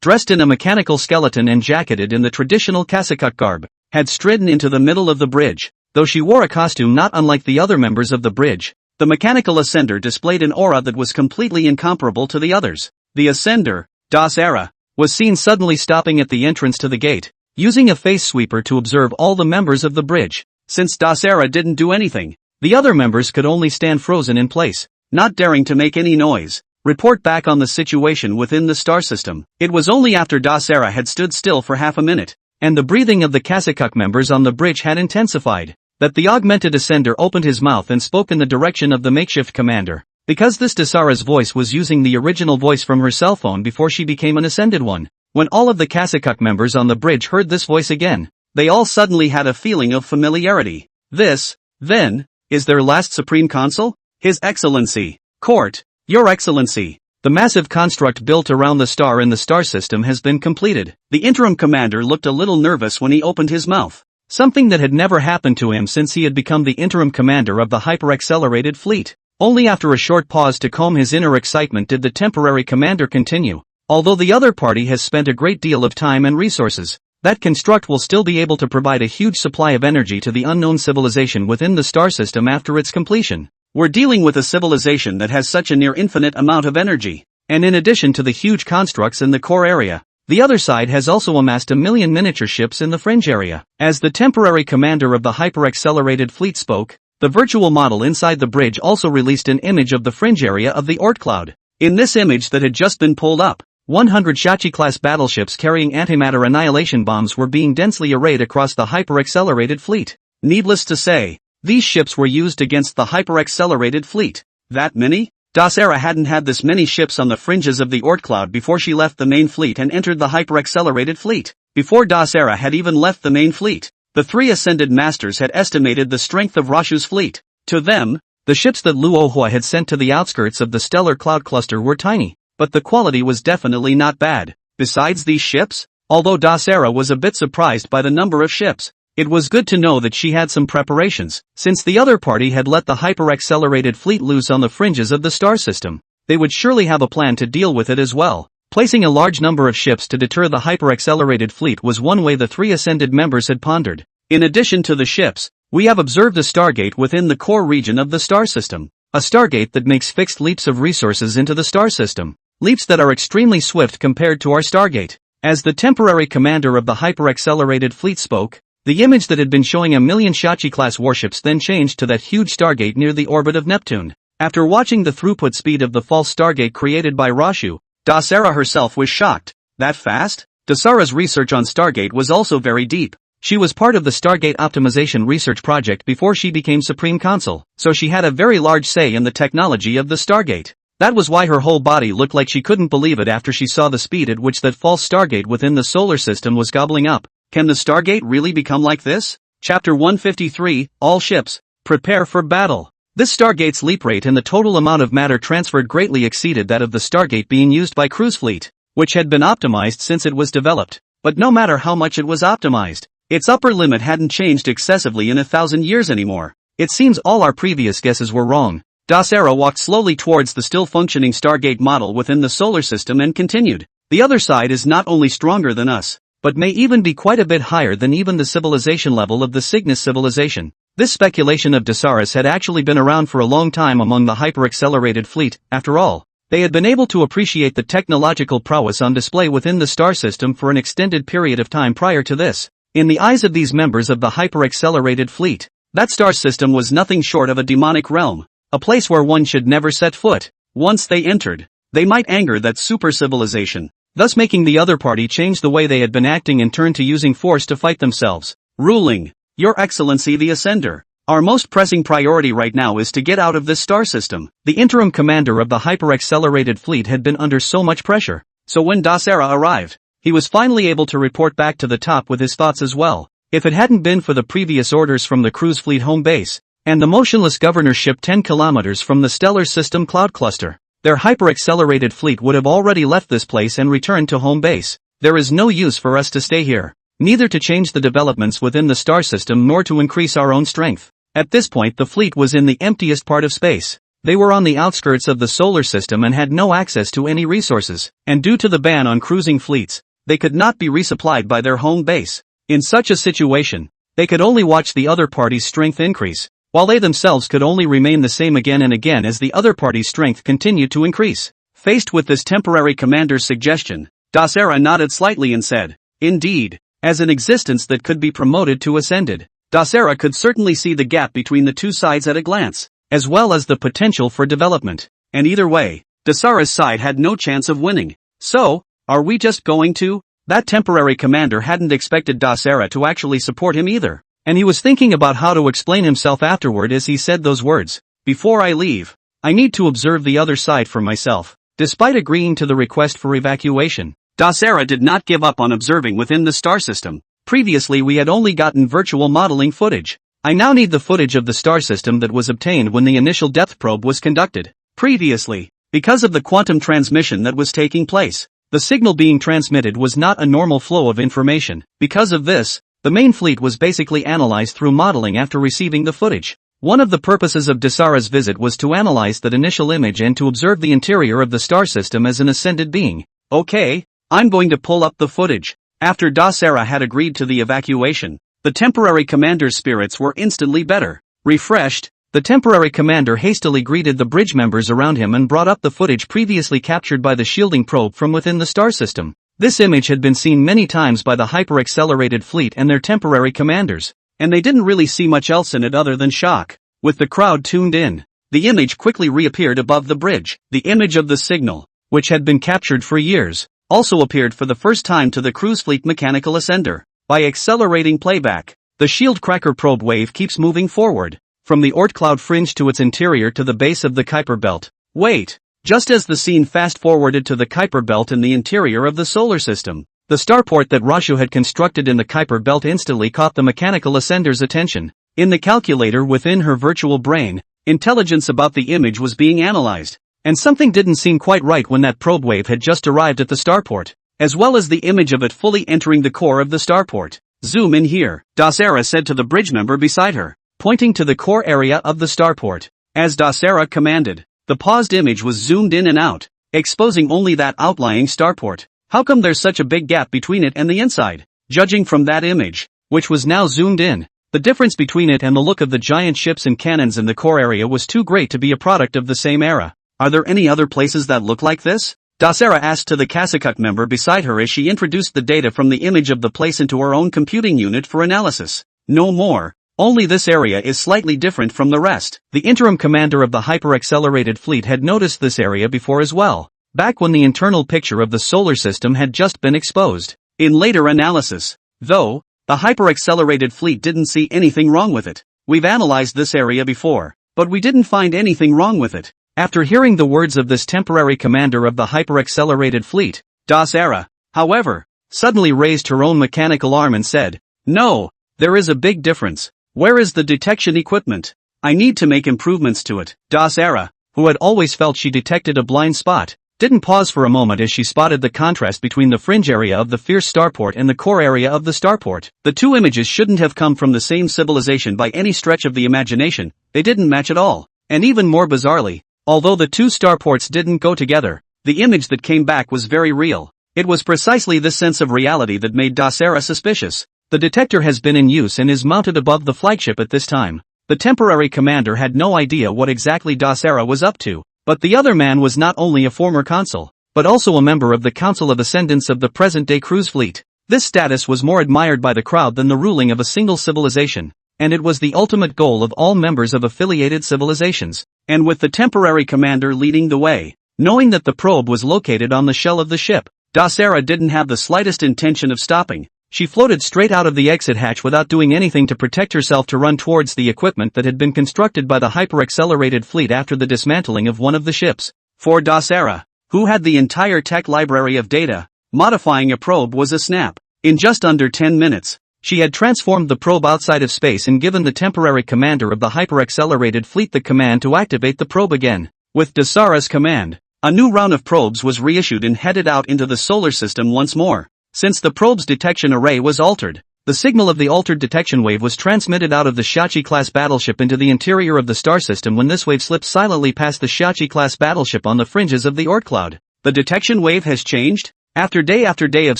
dressed in a mechanical skeleton and jacketed in the traditional Kasakuk garb, had stridden into the middle of the bridge. Though she wore a costume not unlike the other members of the bridge, the mechanical ascender displayed an aura that was completely incomparable to the others. The ascender, Dasera, was seen suddenly stopping at the entrance to the gate, using a face sweeper to observe all the members of the bridge. Since Dasera didn't do anything, the other members could only stand frozen in place, not daring to make any noise. Report back on the situation within the star system. It was only after Dasera had stood still for half a minute, and the breathing of the Kasakuk members on the bridge had intensified, that the augmented ascender opened his mouth and spoke in the direction of the makeshift commander. Because this Dasera's voice was using the original voice from her cell phone before she became an ascended one. When all of the Kasakuk members on the bridge heard this voice again, they all suddenly had a feeling of familiarity. This, then, is their last supreme consul? His Excellency. Court. Your Excellency. The massive construct built around the star in the star system has been completed. The interim commander looked a little nervous when he opened his mouth. Something that had never happened to him since he had become the interim commander of the hyper-accelerated fleet. Only after a short pause to calm his inner excitement did the temporary commander continue. Although the other party has spent a great deal of time and resources, that construct will still be able to provide a huge supply of energy to the unknown civilization within the star system after its completion. We're dealing with a civilization that has such a near infinite amount of energy. And in addition to the huge constructs in the core area, the other side has also amassed 1 million miniature ships in the fringe area. As the temporary commander of the hyper-accelerated fleet spoke, the virtual model inside the bridge also released an image of the fringe area of the Oort cloud. In this image that had just been pulled up, 100 Shachi-class battleships carrying antimatter annihilation bombs were being densely arrayed across the hyper-accelerated fleet. Needless to say, these ships were used against the hyper-accelerated fleet. That many? Dasera hadn't had this many ships on the fringes of the Oort cloud before she left the main fleet and entered the hyper-accelerated fleet. Before Dasera had even left the main fleet, the three ascended masters had estimated the strength of Rashu's fleet. To them, the ships that Luohua had sent to the outskirts of the stellar cloud cluster were tiny, but the quality was definitely not bad. Besides these ships, although Dasera was a bit surprised by the number of ships, it was good to know that she had some preparations. Since the other party had let the hyper-accelerated fleet loose on the fringes of the star system, they would surely have a plan to deal with it as well. Placing a large number of ships to deter the hyper-accelerated fleet was one way the three ascended members had pondered. In addition to the ships, we have observed a stargate within the core region of the star system. A stargate that makes fixed leaps of resources into the star system. Leaps that are extremely swift compared to our stargate. As the temporary commander of the hyper-accelerated fleet spoke, the image that had been showing a million Shachi-class warships then changed to that huge stargate near the orbit of Neptune. After watching the throughput speed of the false stargate created by Rashu, Dasara herself was shocked. That fast? Dasara's research on Stargate was also very deep. She was part of the Stargate optimization research project before she became Supreme Consul, so she had a very large say in the technology of the Stargate. That was why her whole body looked like she couldn't believe it after she saw the speed at which that false Stargate within the solar system was gobbling up. Can the Stargate really become like this? Chapter 153, All Ships, Prepare for Battle. This Stargate's leap rate and the total amount of matter transferred greatly exceeded that of the Stargate being used by cruise fleet, which had been optimized since it was developed. But no matter how much it was optimized, its upper limit hadn't changed excessively in 1,000 years anymore. It seems all our previous guesses were wrong. Dasara walked slowly towards the still functioning Stargate model within the solar system and continued. The other side is not only stronger than us, but may even be quite a bit higher than even the civilization level of the Cygnus civilization. This speculation of Dasara's had actually been around for a long time among the hyper-accelerated fleet. After all, they had been able to appreciate the technological prowess on display within the star system for an extended period of time prior to this. In the eyes of these members of the hyper-accelerated fleet, that star system was nothing short of a demonic realm, a place where one should never set foot. Once they entered, they might anger that super-civilization, thus making the other party change the way they had been acting and turn to using force to fight themselves. Ruling, Your Excellency the Ascender, our most pressing priority right now is to get out of this star system. The interim commander of the hyper-accelerated fleet had been under so much pressure, so when Dasara arrived, he was finally able to report back to the top with his thoughts as well. If it hadn't been for the previous orders from the cruise fleet home base, and the motionless governorship 10 kilometers from the stellar system cloud cluster, their hyper-accelerated fleet would have already left this place and returned to home base. There is no use for us to stay here, neither to change the developments within the star system nor to increase our own strength. At this point the fleet was in the emptiest part of space. They were on the outskirts of the solar system and had no access to any resources, and due to the ban on cruising fleets, they could not be resupplied by their home base. In such a situation, they could only watch the other party's strength increase, while they themselves could only remain the same again and again as the other party's strength continued to increase. Faced with this temporary commander's suggestion, Dasara nodded slightly and said, "Indeed, as an existence that could be promoted to ascended." Dasara could certainly see the gap between the two sides at a glance, as well as the potential for development. And either way, Dasara's side had no chance of winning. So, are we just going to? That temporary commander hadn't expected Dasara to actually support him either, and he was thinking about how to explain himself afterward as he said those words. Before I leave, I need to observe the other side for myself. Despite agreeing to the request for evacuation, Dasara did not give up on observing within the star system. Previously we had only gotten virtual modeling footage. I now need the footage of the star system that was obtained when the initial depth probe was conducted. Previously, because of the quantum transmission that was taking place, the signal being transmitted was not a normal flow of information. Because of this, the main fleet was basically analyzed through modeling after receiving the footage. One of the purposes of Dasara's visit was to analyze that initial image and to observe the interior of the star system as an ascended being. Okay, I'm going to pull up the footage. After Dasara had agreed to the evacuation, the temporary commander's spirits were instantly better. Refreshed, the temporary commander hastily greeted the bridge members around him and brought up the footage previously captured by the shielding probe from within the star system. This image had been seen many times by the hyper-accelerated fleet and their temporary commanders, and they didn't really see much else in it other than shock. With the crowd tuned in, the image quickly reappeared above the bridge. The image of the signal, which had been captured for years, also appeared for the first time to the cruise fleet mechanical ascender. By accelerating playback, the shield cracker probe wave keeps moving forward, from the Oort cloud fringe to its interior to the base of the Kuiper belt. Wait, just as the scene fast-forwarded to the Kuiper belt in the interior of the solar system, the starport that Rashu had constructed in the Kuiper belt instantly caught the mechanical ascender's attention. In the calculator within her virtual brain, intelligence about the image was being analyzed, and something didn't seem quite right when that probe wave had just arrived at the starport, as well as the image of it fully entering the core of the starport. Zoom in here, Dasara said to the bridge member beside her, pointing to the core area of the starport. As Dasara commanded, the paused image was zoomed in and out, exposing only that outlying starport. How come there's such a big gap between it and the inside? Judging from that image, which was now zoomed in, the difference between it and the look of the giant ships and cannons in the core area was too great to be a product of the same era. Are there any other places that look like this? Dasera asked to the Kasakuk member beside her as she introduced the data from the image of the place into her own computing unit for analysis. No more. Only this area is slightly different from the rest. The interim commander of the hyper-accelerated fleet had noticed this area before as well, back when the internal picture of the solar system had just been exposed. In later analysis, though, the hyper-accelerated fleet didn't see anything wrong with it. We've analyzed this area before, but we didn't find anything wrong with it. After hearing the words of this temporary commander of the hyper-accelerated fleet, Dasera, however, suddenly raised her own mechanical arm and said, "No, there is a big difference. Where is the detection equipment? I need to make improvements to it." Dasera, who had always felt she detected a blind spot, didn't pause for a moment as she spotted the contrast between the fringe area of the fierce starport and the core area of the starport. The two images shouldn't have come from the same civilization by any stretch of the imagination. They didn't match at all. And even more bizarrely, although the two starports didn't go together, the image that came back was very real. It was precisely this sense of reality that made Dasera suspicious. The detector has been in use and is mounted above the flagship at this time. The temporary commander had no idea what exactly Dasera was up to, but the other man was not only a former consul, but also a member of the Council of Ascendants of the present-day cruise fleet. This status was more admired by the crowd than the ruling of a single civilization, and it was the ultimate goal of all members of affiliated civilizations. And with the temporary commander leading the way, knowing that the probe was located on the shell of the ship, Dasera didn't have the slightest intention of stopping. She floated straight out of the exit hatch without doing anything to protect herself to run towards the equipment that had been constructed by the hyper-accelerated fleet after the dismantling of one of the ships. For Dasera, who had the entire tech library of data, modifying a probe was a snap. In just under 10 minutes, she had transformed the probe outside of space and given the temporary commander of the hyper-accelerated fleet the command to activate the probe again. With Dasera's command, a new round of probes was reissued and headed out into the solar system once more. Since the probe's detection array was altered, the signal of the altered detection wave was transmitted out of the Shachi-class battleship into the interior of the star system when this wave slipped silently past the Shachi-class battleship on the fringes of the Oort cloud. The detection wave has changed? After day of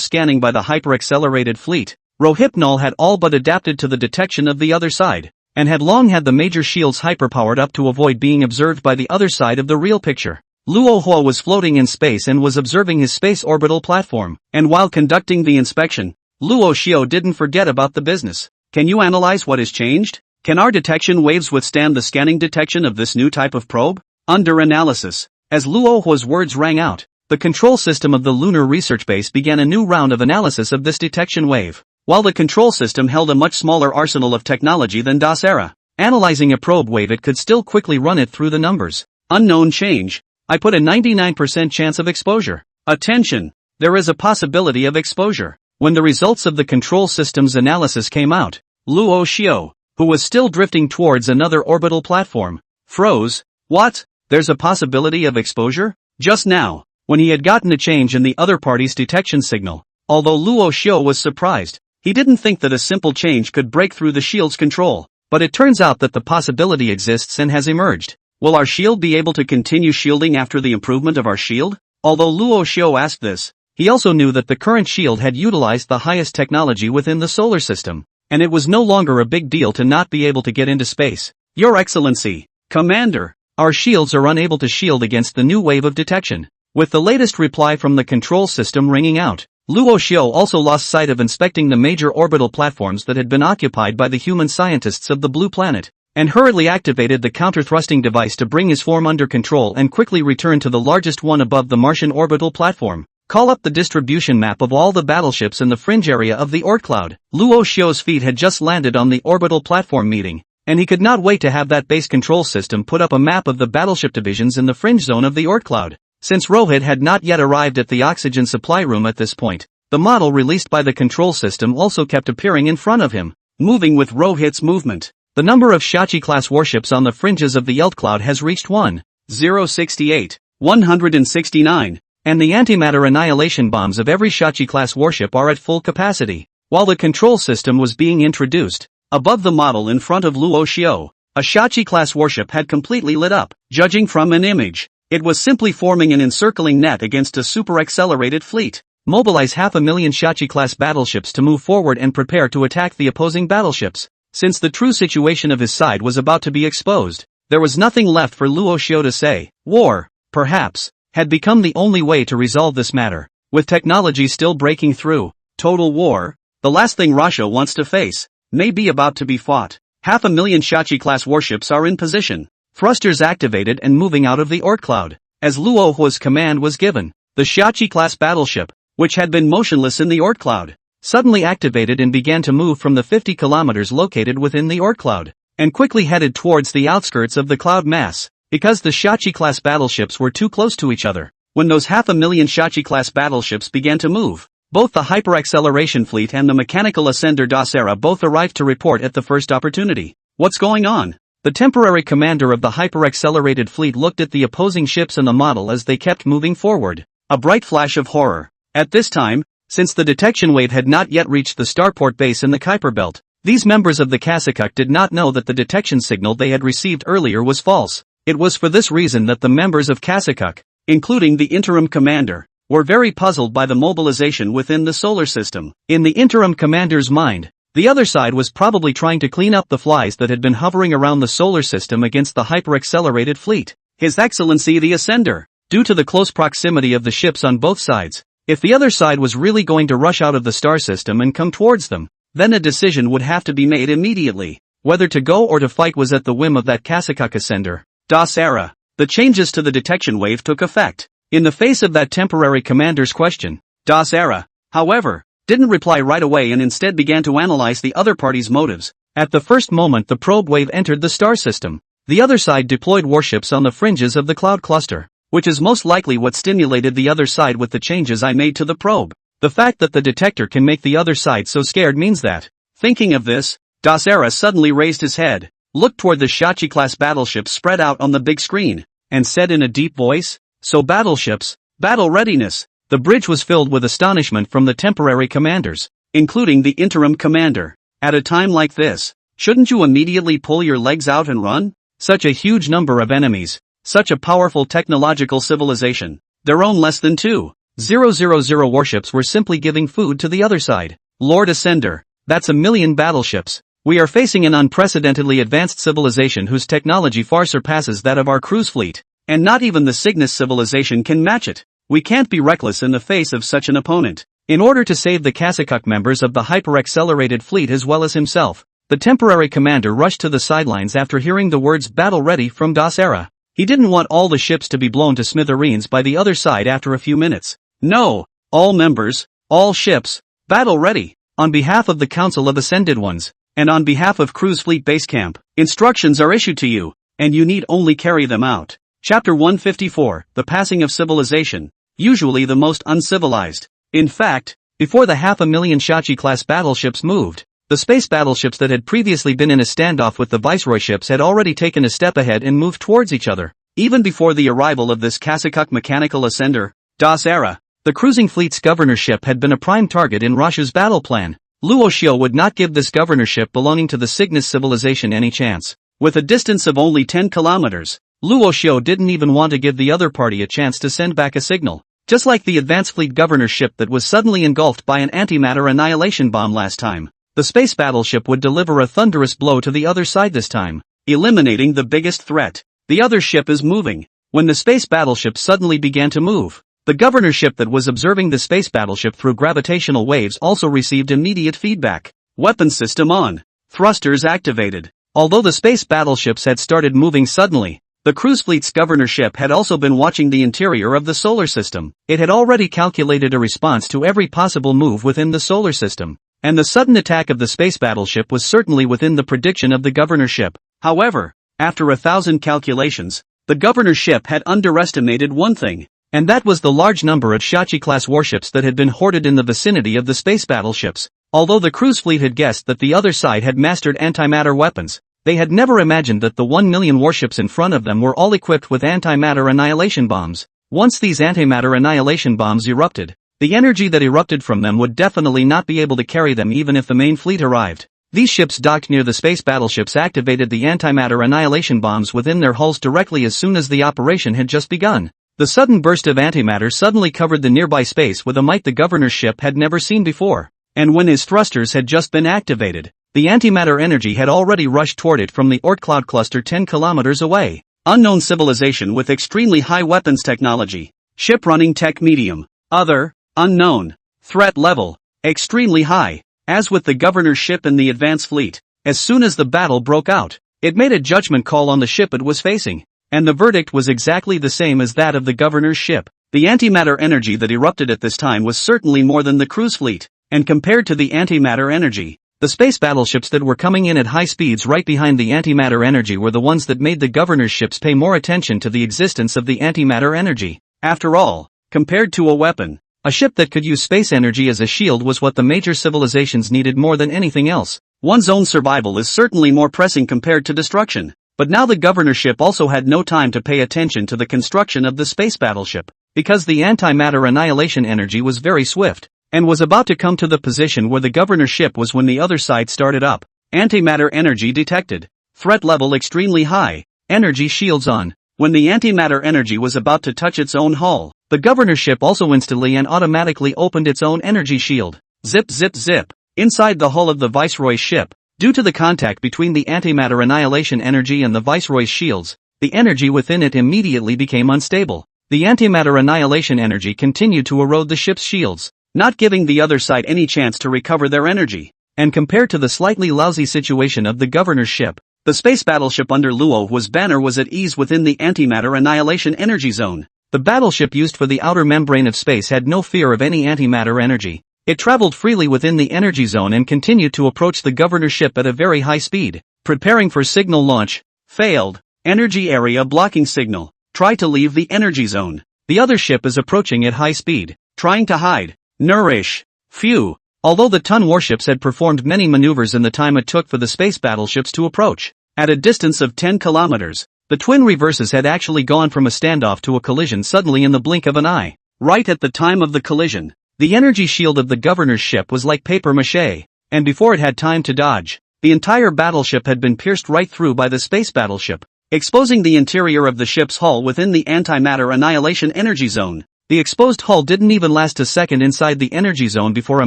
scanning by the hyper-accelerated fleet, Rohypnol had all but adapted to the detection of the other side, and had long had the major shields hyper-powered up to avoid being observed by the other side of the real picture. Luo Hua was floating in space and was observing his space orbital platform, and while conducting the inspection, Luo Xiao didn't forget about the business. Can you analyze what has changed? Can our detection waves withstand the scanning detection of this new type of probe? Under analysis. As Luo Hua's words rang out, the control system of the lunar research base began a new round of analysis of this detection wave. While the control system held a much smaller arsenal of technology than Dasera, analyzing a probe wave it could still quickly run it through the numbers. Unknown change. I put a 99% chance of exposure. Attention! There is a possibility of exposure. When the results of the control system's analysis came out, Luo Xiao, who was still drifting towards another orbital platform, froze. What? There's a possibility of exposure? Just now, when he had gotten a change in the other party's detection signal, although Luo Xiao was surprised, he didn't think that a simple change could break through the shield's control. But it turns out that the possibility exists and has emerged. Will our shield be able to continue shielding after the improvement of our shield? Although Luo Xiao asked this, he also knew that the current shield had utilized the highest technology within the solar system, and it was no longer a big deal to not be able to get into space. Your Excellency, Commander, our shields are unable to shield against the new wave of detection. With the latest reply from the control system ringing out, Luo Xiao also lost sight of inspecting the major orbital platforms that had been occupied by the human scientists of the Blue Planet, and hurriedly activated the counter-thrusting device to bring his form under control and quickly return to the largest one above the Martian orbital platform. Call up the distribution map of all the battleships in the fringe area of the Oort cloud. Luo Xiao's feet had just landed on the orbital platform meeting, and he could not wait to have that base control system put up a map of the battleship divisions in the fringe zone of the Oort cloud. Since Rohit had not yet arrived at the oxygen supply room at this point, the model released by the control system also kept appearing in front of him, moving with Rohit's movement. The number of Shachi-class warships on the fringes of the Oort cloud has reached 1,068, 169, and the antimatter annihilation bombs of every Shachi-class warship are at full capacity. While the control system was being introduced, above the model in front of Luo Xiao, a Shachi-class warship had completely lit up. Judging from an image, it was simply forming an encircling net against a super-accelerated fleet. Mobilize 500,000 Shachi-class battleships to move forward and prepare to attack the opposing battleships. Since the true situation of his side was about to be exposed, there was nothing left for Luo Xiao to say. War, perhaps. had become the only way to resolve this matter. With technology still breaking through, total war, the last thing Russia wants to face, may be about to be fought. 500,000 Shachi-class warships are in position, thrusters activated and moving out of the Oort cloud. As Luo Hua's command was given, the Shachi-class battleship, which had been motionless in the Oort cloud, suddenly activated and began to move from the 50 kilometers located within the Oort cloud, and quickly headed towards the outskirts of the cloud mass, because the Shachi-class battleships were too close to each other. When those 500,000 Shachi-class battleships began to move, both the hyper-acceleration fleet and the mechanical ascender Dasera both arrived to report at the first opportunity. What's going on? The temporary commander of the hyper-accelerated fleet looked at the opposing ships and the model as they kept moving forward. A bright flash of horror. At this time, since the detection wave had not yet reached the starport base in the Kuiper belt, these members of the Kasakuk did not know that the detection signal they had received earlier was false. It was for this reason that the members of Kasakuk, including the interim commander, were very puzzled by the mobilization within the solar system. In the interim commander's mind, the other side was probably trying to clean up the flies that had been hovering around the solar system against the hyper-accelerated fleet. His Excellency the Ascender, due to the close proximity of the ships on both sides, if the other side was really going to rush out of the star system and come towards them, then a decision would have to be made immediately. Whether to go or to fight was at the whim of that Kasakuk Ascender, Dasera. The changes to the detection wave took effect. In the face of that temporary commander's question, Dasera, however, didn't reply right away and instead began to analyze the other party's motives. At the first moment the probe wave entered the star system, the other side deployed warships on the fringes of the cloud cluster, which is most likely what stimulated the other side with the changes I made to the probe. The fact that the detector can make the other side so scared means that, thinking of this, Dasera suddenly raised his head, looked toward the Shachi-class battleships spread out on the big screen, and said in a deep voice, "So battleships, battle readiness." The bridge was filled with astonishment from the temporary commanders, including the interim commander. At a time like this, shouldn't you immediately pull your legs out and run? Such a huge number of enemies, such a powerful technological civilization, their own less than 2,000 warships were simply giving food to the other side. Lord Ascender, that's 1,000,000 battleships. We are facing an unprecedentedly advanced civilization whose technology far surpasses that of our cruise fleet, and not even the Cygnus civilization can match it. We can't be reckless in the face of such an opponent. In order to save the Kasakuk members of the hyper-accelerated fleet as well as himself, the temporary commander rushed to the sidelines after hearing the words "battle ready" from Dasera. He didn't want all the ships to be blown to smithereens by the other side after a few minutes. No, all members, all ships, battle ready. On behalf of the Council of Ascended Ones, and on behalf of Cruise Fleet Base Camp, instructions are issued to you, and you need only carry them out. Chapter 154, The Passing of Civilization. Usually the most uncivilized. In fact, before the 500,000 Shachi-class battleships moved, the space battleships that had previously been in a standoff with the Viceroy ships had already taken a step ahead and moved towards each other. Even before the arrival of this Kasakuk mechanical ascender, Dasera, the cruising fleet's governorship had been a prime target in Russia's battle plan. Luo Xiu would not give this governorship belonging to the Cygnus civilization any chance. With a distance of only 10 kilometers, Luo Xiu didn't even want to give the other party a chance to send back a signal. Just like the advanced fleet governorship that was suddenly engulfed by an antimatter annihilation bomb last time, the space battleship would deliver a thunderous blow to the other side this time, eliminating the biggest threat. The other ship is moving. When the space battleship suddenly began to move, the governorship that was observing the space battleship through gravitational waves also received immediate feedback. Weapon system on. Thrusters activated. Although the space battleships had started moving suddenly, the cruise fleet's governorship had also been watching the interior of the solar system. It had already calculated a response to every possible move within the solar system, and the sudden attack of the space battleship was certainly within the prediction of the governorship. However, after 1,000 calculations, the governorship had underestimated one thing, and that was the large number of Shachi-class warships that had been hoarded in the vicinity of the space battleships. Although the cruise fleet had guessed that the other side had mastered antimatter weapons, they had never imagined that the 1,000,000 warships in front of them were all equipped with antimatter annihilation bombs. Once these antimatter annihilation bombs erupted, the energy that erupted from them would definitely not be able to carry them even if the main fleet arrived. These ships docked near the space battleships activated the antimatter annihilation bombs within their hulls directly as soon as the operation had just begun. The sudden burst of antimatter suddenly covered the nearby space with a might the governor's ship had never seen before, and when his thrusters had just been activated, the antimatter energy had already rushed toward it from the Oort cloud cluster 10 kilometers away. Unknown civilization with extremely high weapons technology. Ship running tech medium. Other, unknown. Threat level, extremely high. As with the governor's ship and the advance fleet, as soon as the battle broke out, it made a judgment call on the ship it was facing. And the verdict was exactly the same as that of the governor's ship. The antimatter energy that erupted at this time was certainly more than the cruise fleet, and compared to the antimatter energy, the space battleships that were coming in at high speeds right behind the antimatter energy were the ones that made the governor's ships pay more attention to the existence of the antimatter energy. After all, compared to a weapon, a ship that could use space energy as a shield was what the major civilizations needed more than anything else. One's own survival is certainly more pressing compared to destruction. But now the governor's ship also had no time to pay attention to the construction of the space battleship, because the antimatter annihilation energy was very swift, and was about to come to the position where the governor's ship was when the other side started up. Antimatter energy detected. Threat level extremely high. Energy shields on. When the antimatter energy was about to touch its own hull, the governor's ship also instantly and automatically opened its own energy shield. Zip zip zip. Inside the hull of the Viceroy's ship, due to the contact between the antimatter annihilation energy and the Viceroy's shields, the energy within it immediately became unstable. The antimatter annihilation energy continued to erode the ship's shields, not giving the other side any chance to recover their energy. And compared to the slightly lousy situation of the governor's ship, the space battleship under Luo's banner was at ease within the antimatter annihilation energy zone. The battleship used for the outer membrane of space had no fear of any antimatter energy. It traveled freely within the energy zone and continued to approach the governor's ship at a very high speed, preparing for signal launch. Failed. Energy area blocking signal. Try to leave the energy zone. The other ship is approaching at high speed, trying to hide. Nourish. Phew. Although the Tun warships had performed many maneuvers in the time it took for the space battleships to approach, at a distance of 10 kilometers, the twin reverses had actually gone from a standoff to a collision suddenly in the blink of an eye. Right at the time of the collision, the energy shield of the governor's ship was like paper mache, and before it had time to dodge, the entire battleship had been pierced right through by the space battleship, exposing the interior of the ship's hull within the antimatter annihilation energy zone. The exposed hull didn't even last a second inside the energy zone before a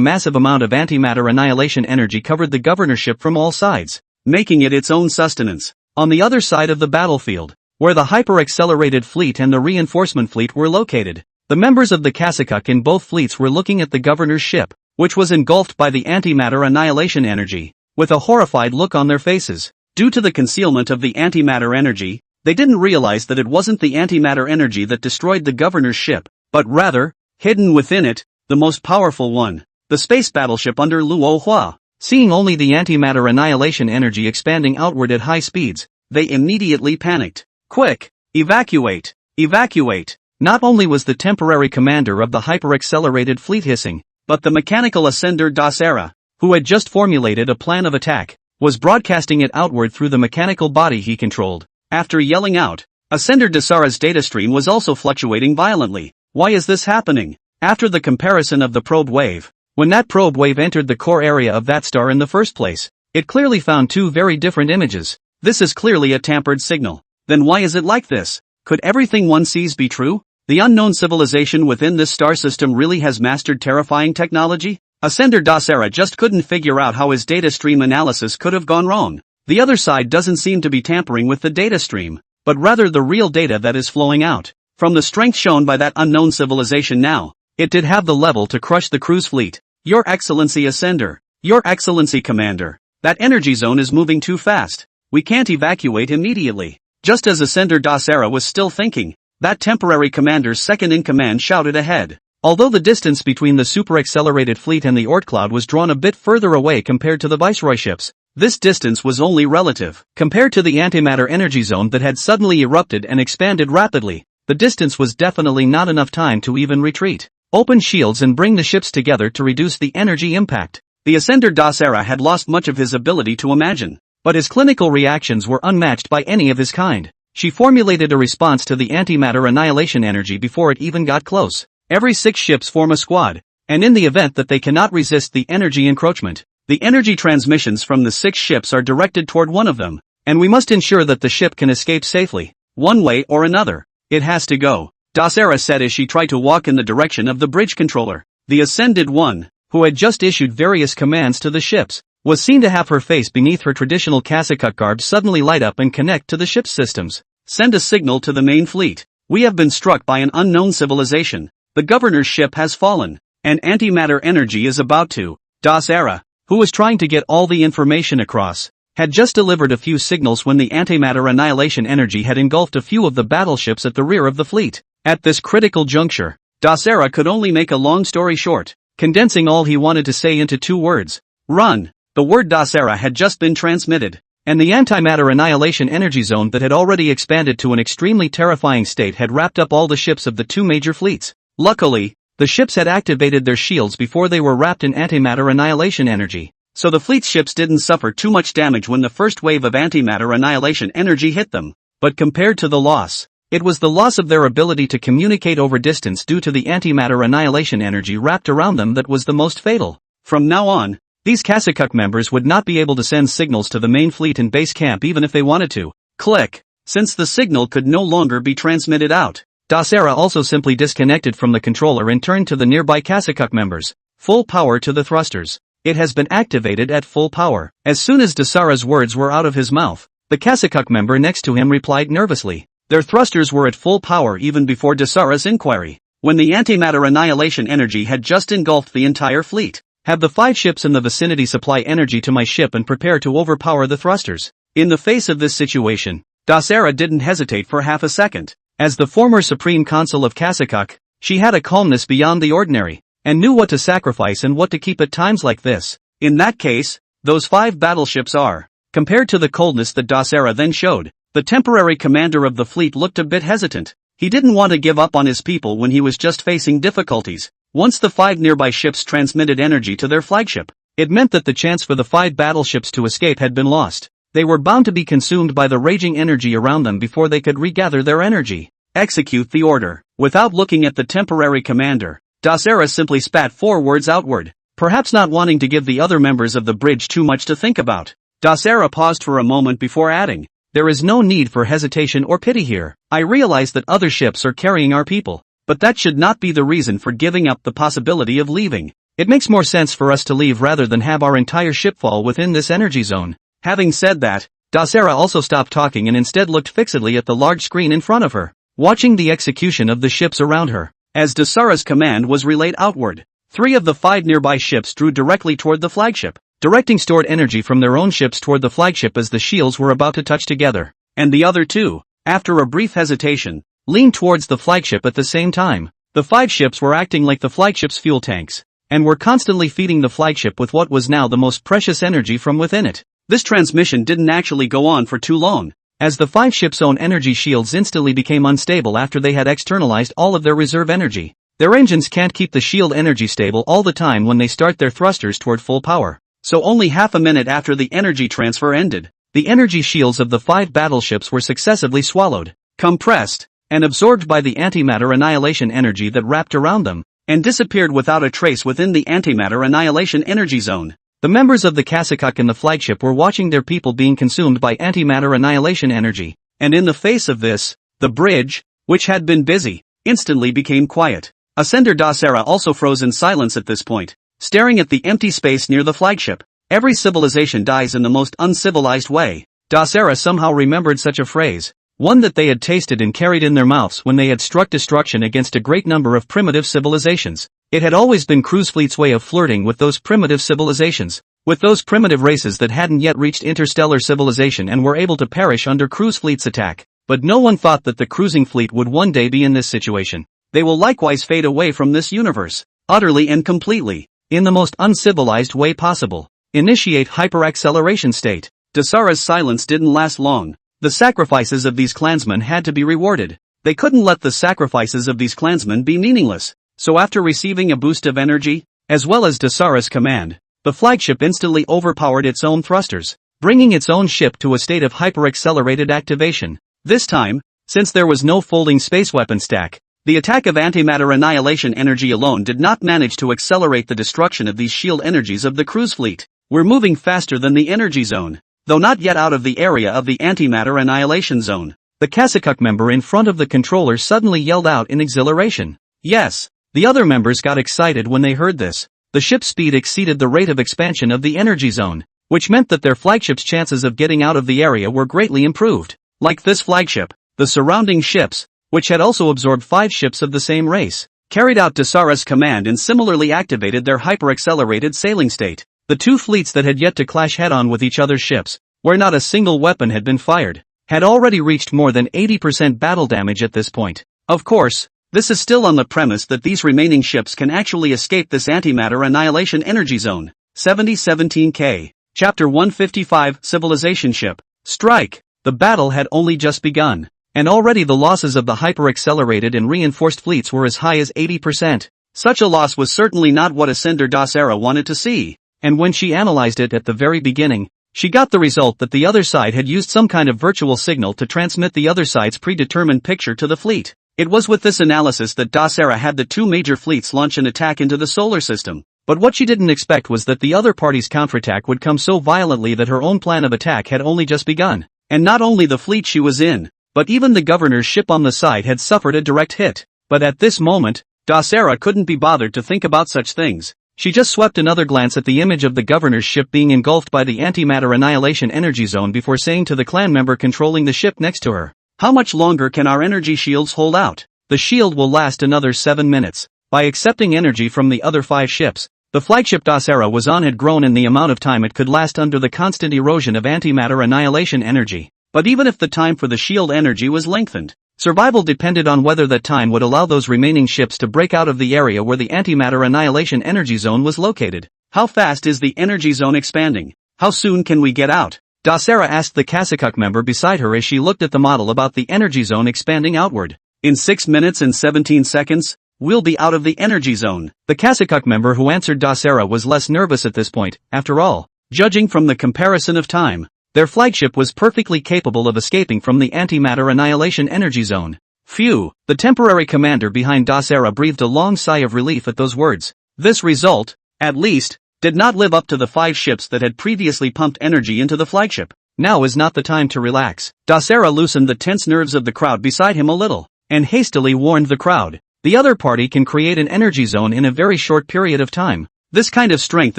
massive amount of antimatter annihilation energy covered the governor's ship from all sides, making it its own sustenance. On the other side of the battlefield, where the hyper-accelerated fleet and the reinforcement fleet were located, the members of the Kasakuk in both fleets were looking at the governor's ship, which was engulfed by the antimatter annihilation energy, with a horrified look on their faces. Due to the concealment of the antimatter energy, they didn't realize that it wasn't the antimatter energy that destroyed the governor's ship, but rather, hidden within it, the most powerful one, the space battleship under Luo Hua. Seeing only the antimatter annihilation energy expanding outward at high speeds, they immediately panicked. Quick! Evacuate! Evacuate! Not only was the temporary commander of the hyper-accelerated fleet hissing, but the mechanical ascender Dasera, who had just formulated a plan of attack, was broadcasting it outward through the mechanical body he controlled. After yelling out, Ascender Dasera's data stream was also fluctuating violently. Why is this happening? After the comparison of the probe wave, when that probe wave entered the core area of that star in the first place, it clearly found two very different images. This is clearly a tampered signal. Then why is it like this? Could everything one sees be true? The unknown civilization within this star system really has mastered terrifying technology? Ascender Dasera just couldn't figure out how his data stream analysis could have gone wrong. The other side doesn't seem to be tampering with the data stream, but rather the real data that is flowing out. From the strength shown by that unknown civilization now, it did have the level to crush the cruise fleet. Your Excellency Ascender. Your Excellency Commander. That energy zone is moving too fast. We can't evacuate immediately. Just as Ascender Dasera was still thinking, that temporary commander's second-in-command shouted ahead. Although the distance between the super-accelerated fleet and the Oort cloud was drawn a bit further away compared to the Viceroy ships, this distance was only relative. Compared to the antimatter energy zone that had suddenly erupted and expanded rapidly, the distance was definitely not enough time to even retreat. Open shields and bring the ships together to reduce the energy impact. The Ascender Dasera had lost much of his ability to imagine, but his clinical reactions were unmatched by any of his kind. She formulated a response to the antimatter annihilation energy before it even got close. Every 6 ships form a squad, and in the event that they cannot resist the energy encroachment, the energy transmissions from the 6 ships are directed toward one of them, and we must ensure that the ship can escape safely. One way or another, it has to go, Dasera said as she tried to walk in the direction of the bridge controller. The Ascended One, who had just issued various commands to the ships, was seen to have her face beneath her traditional Kasakuk garb suddenly light up and connect to the ship's systems. Send a signal to the main fleet. We have been struck by an unknown civilization. The governor's ship has fallen, and antimatter energy is about to. Das Era, who was trying to get all the information across, had just delivered a few signals when the antimatter annihilation energy had engulfed a few of the battleships at the rear of the fleet. At this critical juncture, Das Era could only make a long story short, condensing all he wanted to say into 2 words. Run! The word Das Era had just been transmitted, and the antimatter annihilation energy zone that had already expanded to an extremely terrifying state had wrapped up all the ships of the 2 major fleets. Luckily, the ships had activated their shields before they were wrapped in antimatter annihilation energy, so the fleet's ships didn't suffer too much damage when the first wave of antimatter annihilation energy hit them. But compared to the loss, it was the loss of their ability to communicate over distance due to the antimatter annihilation energy wrapped around them that was the most fatal. From now on, these Kasakuk members would not be able to send signals to the main fleet in base camp even if they wanted to. Click. Since the signal could no longer be transmitted out, Das Era also simply disconnected from the controller and turned to the nearby Kasakuk members. Full power to the thrusters. It has been activated at full power. As soon as Dasara's words were out of his mouth, the Kasakuk member next to him replied nervously. Their thrusters were at full power even before Dasara's inquiry, when the antimatter annihilation energy had just engulfed the entire fleet. Have the 5 ships in the vicinity supply energy to my ship and prepare to overpower the thrusters. In the face of this situation, Das Era didn't hesitate for half a second. As the former Supreme Consul of Kasakuk, she had a calmness beyond the ordinary, and knew what to sacrifice and what to keep at times like this. In that case, those 5 battleships are. Compared to the coldness that Das Era then showed, the temporary commander of the fleet looked a bit hesitant. He didn't want to give up on his people when he was just facing difficulties. Once the 5 nearby ships transmitted energy to their flagship, it meant that the chance for the 5 battleships to escape had been lost. They were bound to be consumed by the raging energy around them before they could regather their energy. Execute the order. Without looking at the temporary commander, Das Era simply spat 4 words outward, perhaps not wanting to give the other members of the bridge too much to think about. Das Era paused for a moment before adding, there is no need for hesitation or pity here. I realize that other ships are carrying our people, but that should not be the reason for giving up the possibility of leaving. It makes more sense for us to leave rather than have our entire ship fall within this energy zone. Having said that, Das Era also stopped talking and instead looked fixedly at the large screen in front of her, watching the execution of the ships around her. As Dasara's command was relayed outward, 3 of the 5 nearby ships drew directly toward the flagship, directing stored energy from their own ships toward the flagship as the shields were about to touch together, and the other 2, after a brief hesitation, leaned towards the flagship at the same time. The 5 ships were acting like the flagship's fuel tanks, and were constantly feeding the flagship with what was now the most precious energy from within it. This transmission didn't actually go on for too long, as the 5 ships' own energy shields instantly became unstable after they had externalized all of their reserve energy. Their engines can't keep the shield energy stable all the time when they start their thrusters toward full power. So only half a minute after the energy transfer ended, the energy shields of the 5 battleships were successively swallowed, compressed, and absorbed by the antimatter annihilation energy that wrapped around them, and disappeared without a trace within the antimatter annihilation energy zone. The members of the Kasakuk in the flagship were watching their people being consumed by antimatter annihilation energy, and in the face of this, the bridge, which had been busy, instantly became quiet. Ascender Das Era also froze in silence at this point, staring at the empty space near the flagship. Every civilization dies in the most uncivilized way. Das Era somehow remembered such a phrase, one that they had tasted and carried in their mouths when they had struck destruction against a great number of primitive civilizations. It had always been Cruise Fleet's way of flirting with those primitive civilizations, with those primitive races that hadn't yet reached interstellar civilization and were able to perish under Cruise Fleet's attack. But no one thought that the cruising fleet would one day be in this situation. They will likewise fade away from this universe, utterly and completely, in the most uncivilized way possible. Initiate hyperacceleration state. Dasara's silence didn't last long. The sacrifices of these clansmen had to be rewarded. They couldn't let the sacrifices of these clansmen be meaningless. So after receiving a boost of energy, as well as Dasara's command, the flagship instantly overpowered its own thrusters, bringing its own ship to a state of hyperaccelerated activation. This time, since there was no folding space weapon stack, the attack of antimatter annihilation energy alone did not manage to accelerate the destruction of these shield energies of the cruise fleet. We're moving faster than the energy zone, though not yet out of the area of the antimatter annihilation zone. The Kasakuk member in front of the controller suddenly yelled out in exhilaration. Yes. The other members got excited when they heard this. The ship's speed exceeded the rate of expansion of the energy zone, which meant that their flagship's chances of getting out of the area were greatly improved. Like this flagship, the surrounding ships, which had also absorbed 5 ships of the same race, carried out Dasara's command and similarly activated their hyper-accelerated sailing state. The two fleets that had yet to clash head-on with each other's ships, where not a single weapon had been fired, had already reached more than 80% battle damage at this point. Of course, this is still on the premise that these remaining ships can actually escape this antimatter annihilation energy zone. 7017K. Chapter 155 Civilization Ship. Strike. The battle had only just begun, and already the losses of the hyper-accelerated and reinforced fleets were as high as 80%. Such a loss was certainly not what Ascender Dasara wanted to see, and when she analyzed it at the very beginning, she got the result that the other side had used some kind of virtual signal to transmit the other side's predetermined picture to the fleet. It was with this analysis that Dasara had the two major fleets launch an attack into the solar system. But what she didn't expect was that the other party's counterattack would come so violently that her own plan of attack had only just begun. And not only the fleet she was in, but even the governor's ship on the side had suffered a direct hit. But at this moment, Dasara couldn't be bothered to think about such things. She just swept another glance at the image of the governor's ship being engulfed by the antimatter annihilation energy zone before saying to the clan member controlling the ship next to her, "How much longer can our energy shields hold out?" "The shield will last another 7 minutes. By accepting energy from the other 5 ships, the flagship Dasara was on had grown in the amount of time it could last under the constant erosion of antimatter annihilation energy. But even if the time for the shield energy was lengthened, survival depended on whether that time would allow those remaining ships to break out of the area where the antimatter annihilation energy zone was located. "How fast is the energy zone expanding? How soon can we get out?" Dasara asked the Kasakuk member beside her as she looked at the model about the energy zone expanding outward. "In 6 minutes and 17 seconds, we'll be out of the energy zone." The Kasakuk member who answered Dasara was less nervous at this point. After all, judging from the comparison of time, their flagship was perfectly capable of escaping from the antimatter annihilation energy zone. Phew, the temporary commander behind Dasara breathed a long sigh of relief at those words. This result, at least, did not live up to the 5 ships that had previously pumped energy into the flagship. Now is not the time to relax. Dasara loosened the tense nerves of the crowd beside him a little, and hastily warned the crowd. The other party can create an energy zone in a very short period of time. This kind of strength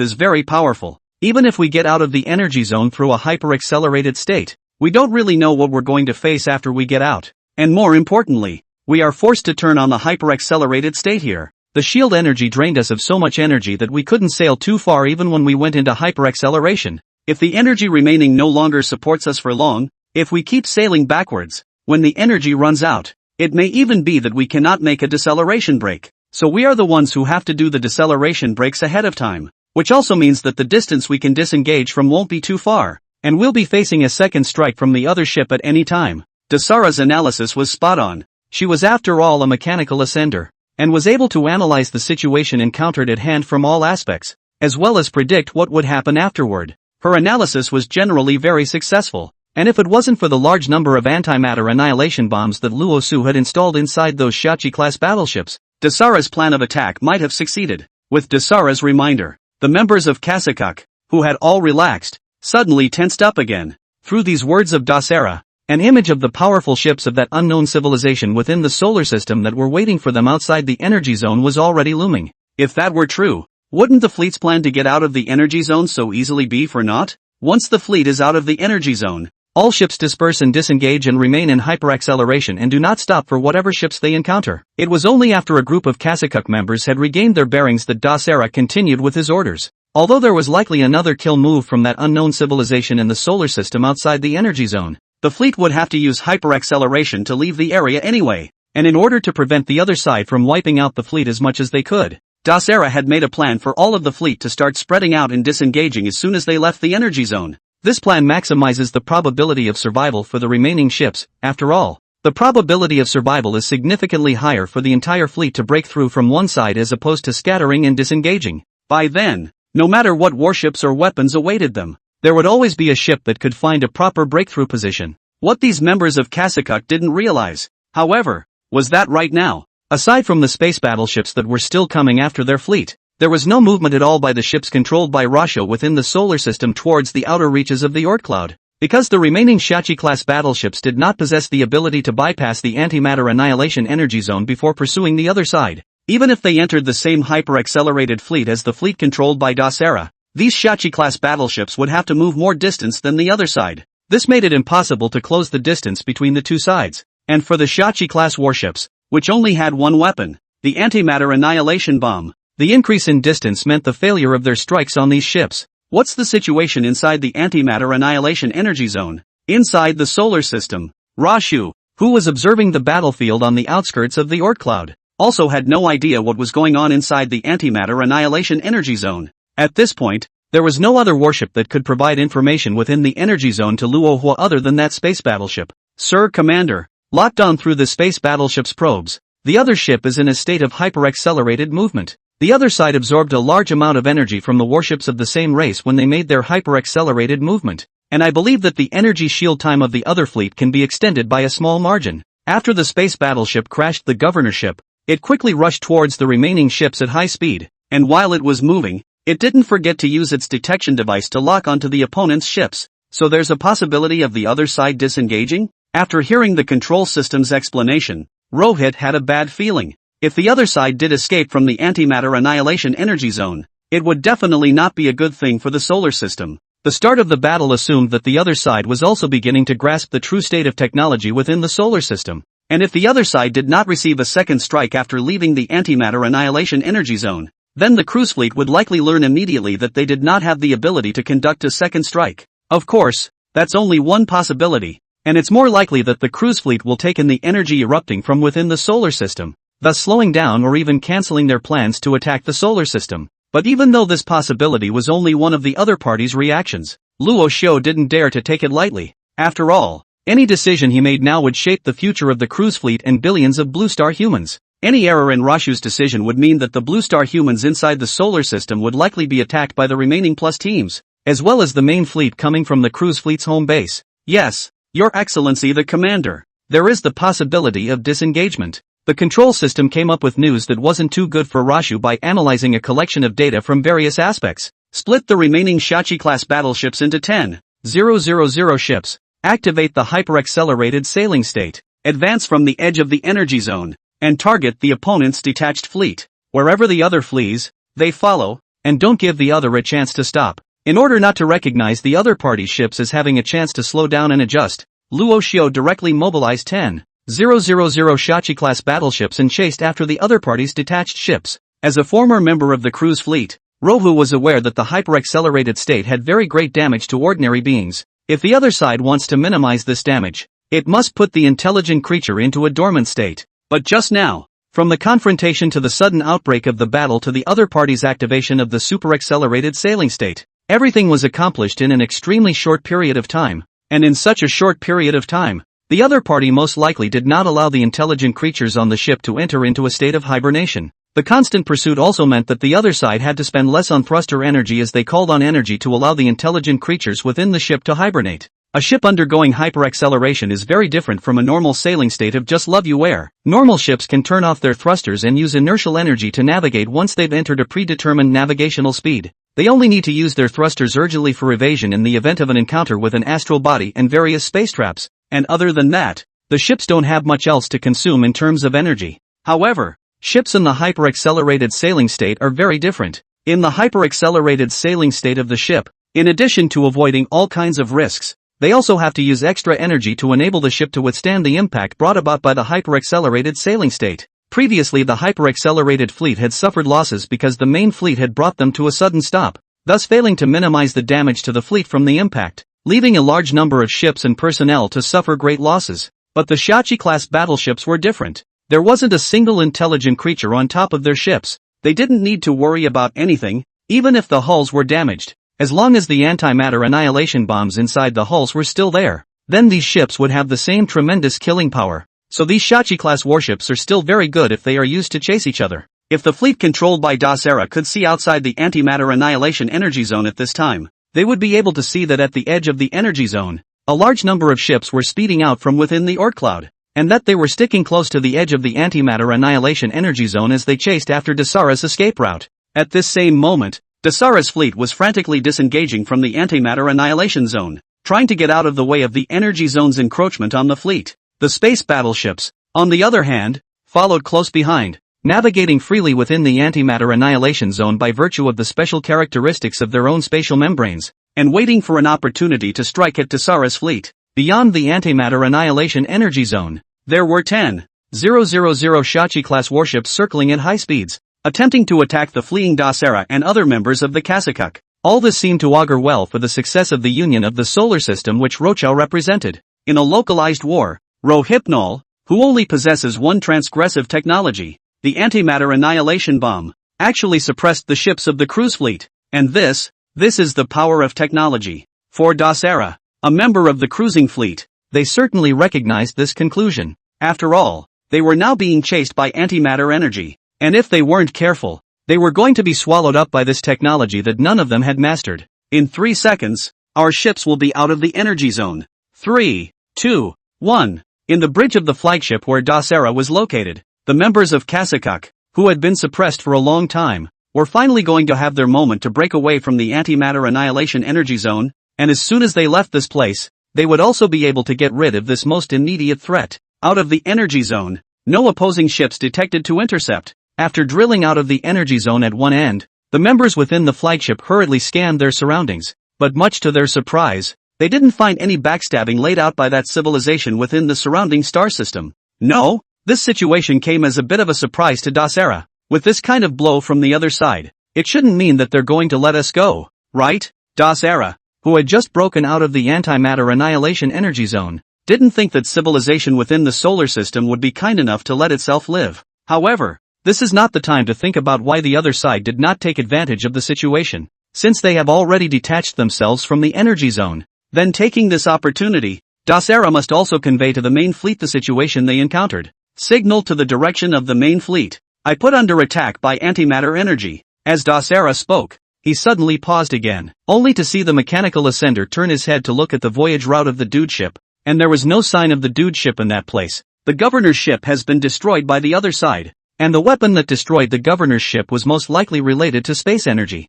is very powerful. Even if we get out of the energy zone through a hyper-accelerated state, we don't really know what we're going to face after we get out. And more importantly, we are forced to turn on the hyper-accelerated state here. The shield energy drained us of so much energy that we couldn't sail too far even when we went into hyper-acceleration. If the energy remaining no longer supports us for long, if we keep sailing backwards, when the energy runs out, it may even be that we cannot make a deceleration brake. So we are the ones who have to do the deceleration brakes ahead of time, which also means that the distance we can disengage from won't be too far, and we'll be facing a second strike from the other ship at any time. Dasara's analysis was spot on. She was after all a mechanical ascender, and was able to analyze the situation encountered at hand from all aspects, as well as predict what would happen afterward. Her analysis was generally very successful, and if it wasn't for the large number of antimatter annihilation bombs that Luo Su had installed inside those Shachi-class battleships, Dasara's plan of attack might have succeeded. With Dasara's reminder, the members of Kasakuk, who had all relaxed, suddenly tensed up again. Through these words of Dasara, an image of the powerful ships of that unknown civilization within the solar system that were waiting for them outside the energy zone was already looming. If that were true, wouldn't the fleet's plan to get out of the energy zone so easily be for naught? Once the fleet is out of the energy zone, all ships disperse and disengage and remain in hyperacceleration and do not stop for whatever ships they encounter. It was only after a group of Kasakuk members had regained their bearings that Dasara continued with his orders. Although there was likely another kill move from that unknown civilization in the solar system outside the energy zone, the fleet would have to use hyperacceleration to leave the area anyway, and in order to prevent the other side from wiping out the fleet as much as they could, Dasara had made a plan for all of the fleet to start spreading out and disengaging as soon as they left the energy zone. This plan maximizes the probability of survival for the remaining ships. After all, the probability of survival is significantly higher for the entire fleet to break through from one side as opposed to scattering and disengaging. By then, no matter what warships or weapons awaited them, there would always be a ship that could find a proper breakthrough position. What these members of Kasakuk didn't realize, however, was that right now, aside from the space battleships that were still coming after their fleet, there was no movement at all by the ships controlled by Russia within the solar system towards the outer reaches of the Oort cloud. Because the remaining Shachi-class battleships did not possess the ability to bypass the antimatter annihilation energy zone before pursuing the other side, even if they entered the same hyper-accelerated fleet as the fleet controlled by Dasara, these Shachi-class battleships would have to move more distance than the other side. This made it impossible to close the distance between the two sides. And for the Shachi-class warships, which only had one weapon, the antimatter annihilation bomb, the increase in distance meant the failure of their strikes on these ships. What's the situation inside the antimatter annihilation energy zone? Inside the solar system, Rashu, who was observing the battlefield on the outskirts of the Oort cloud, also had no idea what was going on inside the antimatter annihilation energy zone. At this point, there was no other warship that could provide information within the energy zone to Luo Hua other than that space battleship. Sir Commander, locked on through the space battleship's probes, the other ship is in a state of hyper-accelerated movement. The other side absorbed a large amount of energy from the warships of the same race when they made their hyper-accelerated movement, and I believe that the energy shield time of the other fleet can be extended by a small margin. After the space battleship crashed the governorship, it quickly rushed towards the remaining ships at high speed, and while it was moving, it didn't forget to use its detection device to lock onto the opponent's ships. So there's a possibility of the other side disengaging? After hearing the control system's explanation, Rohit had a bad feeling. If the other side did escape from the antimatter annihilation energy zone, it would definitely not be a good thing for the solar system. The start of the battle assumed that the other side was also beginning to grasp the true state of technology within the solar system. And if the other side did not receive a second strike after leaving the antimatter annihilation energy zone, then the cruise fleet would likely learn immediately that they did not have the ability to conduct a second strike. Of course, that's only one possibility, and it's more likely that the cruise fleet will take in the energy erupting from within the solar system, thus slowing down or even cancelling their plans to attack the solar system. But even though this possibility was only one of the other party's reactions, Luo Xiu didn't dare to take it lightly. After all, any decision he made now would shape the future of the cruise fleet and billions of Blue Star humans. Any error in Rashu's decision would mean that the Blue Star humans inside the solar system would likely be attacked by the remaining plus teams, as well as the main fleet coming from the cruise fleet's home base. Yes, Your Excellency the Commander, there is the possibility of disengagement. The control system came up with news that wasn't too good for Rashu by analyzing a collection of data from various aspects. Split the remaining Shachi-class battleships into 10,000 ships. Activate the hyper-accelerated sailing state. Advance from the edge of the energy zone, and target the opponent's detached fleet. Wherever the other flees, they follow, and don't give the other a chance to stop. In order not to recognize the other party's ships as having a chance to slow down and adjust, Luo Xiu directly mobilized 10,000 Shachi-class battleships and chased after the other party's detached ships. As a former member of the cruise fleet, Rohu was aware that the hyper-accelerated state had very great damage to ordinary beings. If the other side wants to minimize this damage, it must put the intelligent creature into a dormant state. But just now, from the confrontation to the sudden outbreak of the battle to the other party's activation of the super-accelerated sailing state, everything was accomplished in an extremely short period of time. And in such a short period of time, the other party most likely did not allow the intelligent creatures on the ship to enter into a state of hibernation. The constant pursuit also meant that the other side had to spend less on thruster energy as they called on energy to allow the intelligent creatures within the ship to hibernate. A ship undergoing hyperacceleration is very different from a normal sailing state of just love you where. Normal ships can turn off their thrusters and use inertial energy to navigate once they've entered a predetermined navigational speed. They only need to use their thrusters urgently for evasion in the event of an encounter with an astral body and various space traps, and other than that, the ships don't have much else to consume in terms of energy. However, ships in the hyper-accelerated sailing state are very different. In the hyper-accelerated sailing state of the ship, in addition to avoiding all kinds of risks, they also have to use extra energy to enable the ship to withstand the impact brought about by the hyper-accelerated sailing state. Previously, the hyper-accelerated fleet had suffered losses because the main fleet had brought them to a sudden stop, thus failing to minimize the damage to the fleet from the impact, leaving a large number of ships and personnel to suffer great losses. But the Shachi-class battleships were different. There wasn't a single intelligent creature on top of their ships. They didn't need to worry about anything, even if the hulls were damaged. As long as the antimatter annihilation bombs inside the hulls were still there, then these ships would have the same tremendous killing power. So these Shachi-class warships are still very good if they are used to chase each other. If the fleet controlled by Das Era could see outside the antimatter annihilation energy zone at this time, they would be able to see that at the edge of the energy zone, a large number of ships were speeding out from within the Oort cloud, and that they were sticking close to the edge of the antimatter annihilation energy zone as they chased after Dasara's escape route. At this same moment, Dasara's fleet was frantically disengaging from the antimatter annihilation zone, trying to get out of the way of the energy zone's encroachment on the fleet. The space battleships, on the other hand, followed close behind, navigating freely within the antimatter annihilation zone by virtue of the special characteristics of their own spatial membranes, and waiting for an opportunity to strike at Dasara's fleet. Beyond the antimatter annihilation energy zone, There were 10,000 Shachi-class warships circling at high speeds, attempting to attack the fleeing Dasera and other members of the Kasakuk. All this seemed to augur well for the success of the union of the solar system which Rochao represented. In a localized war, Rohypnol, who only possesses one transgressive technology, the antimatter annihilation bomb, actually suppressed the ships of the cruise fleet. And this is the power of technology. For Dasera, a member of the cruising fleet, they certainly recognized this conclusion. After all, they were now being chased by antimatter energy, and if they weren't careful, they were going to be swallowed up by this technology that none of them had mastered. In 3 seconds, our ships will be out of the energy zone. 3, 2, 1. In the bridge of the flagship where Dasera was located, the members of Kasakuk, who had been suppressed for a long time, were finally going to have their moment to break away from the antimatter annihilation energy zone, and as soon as they left this place, they would also be able to get rid of this most immediate threat. Out of the energy zone, no opposing ships detected to intercept. After drilling out of the energy zone at one end, the members within the flagship hurriedly scanned their surroundings, but much to their surprise, they didn't find any backstabbing laid out by that civilization within the surrounding star system. No, this situation came as a bit of a surprise to Dasera. With this kind of blow from the other side, it shouldn't mean that they're going to let us go, right? Dasera, who had just broken out of the antimatter annihilation energy zone, didn't think that civilization within the solar system would be kind enough to let itself live. However, this is not the time to think about why the other side did not take advantage of the situation, since they have already detached themselves from the energy zone. Then taking this opportunity, Dasera must also convey to the main fleet the situation they encountered. Signal to the direction of the main fleet. I put under attack by antimatter energy. As Dasera spoke, he suddenly paused again, only to see the mechanical ascender turn his head to look at the voyage route of the dude ship, and there was no sign of the dude ship in that place. The governor's ship has been destroyed by the other side, and the weapon that destroyed the governor's ship was most likely related to space energy.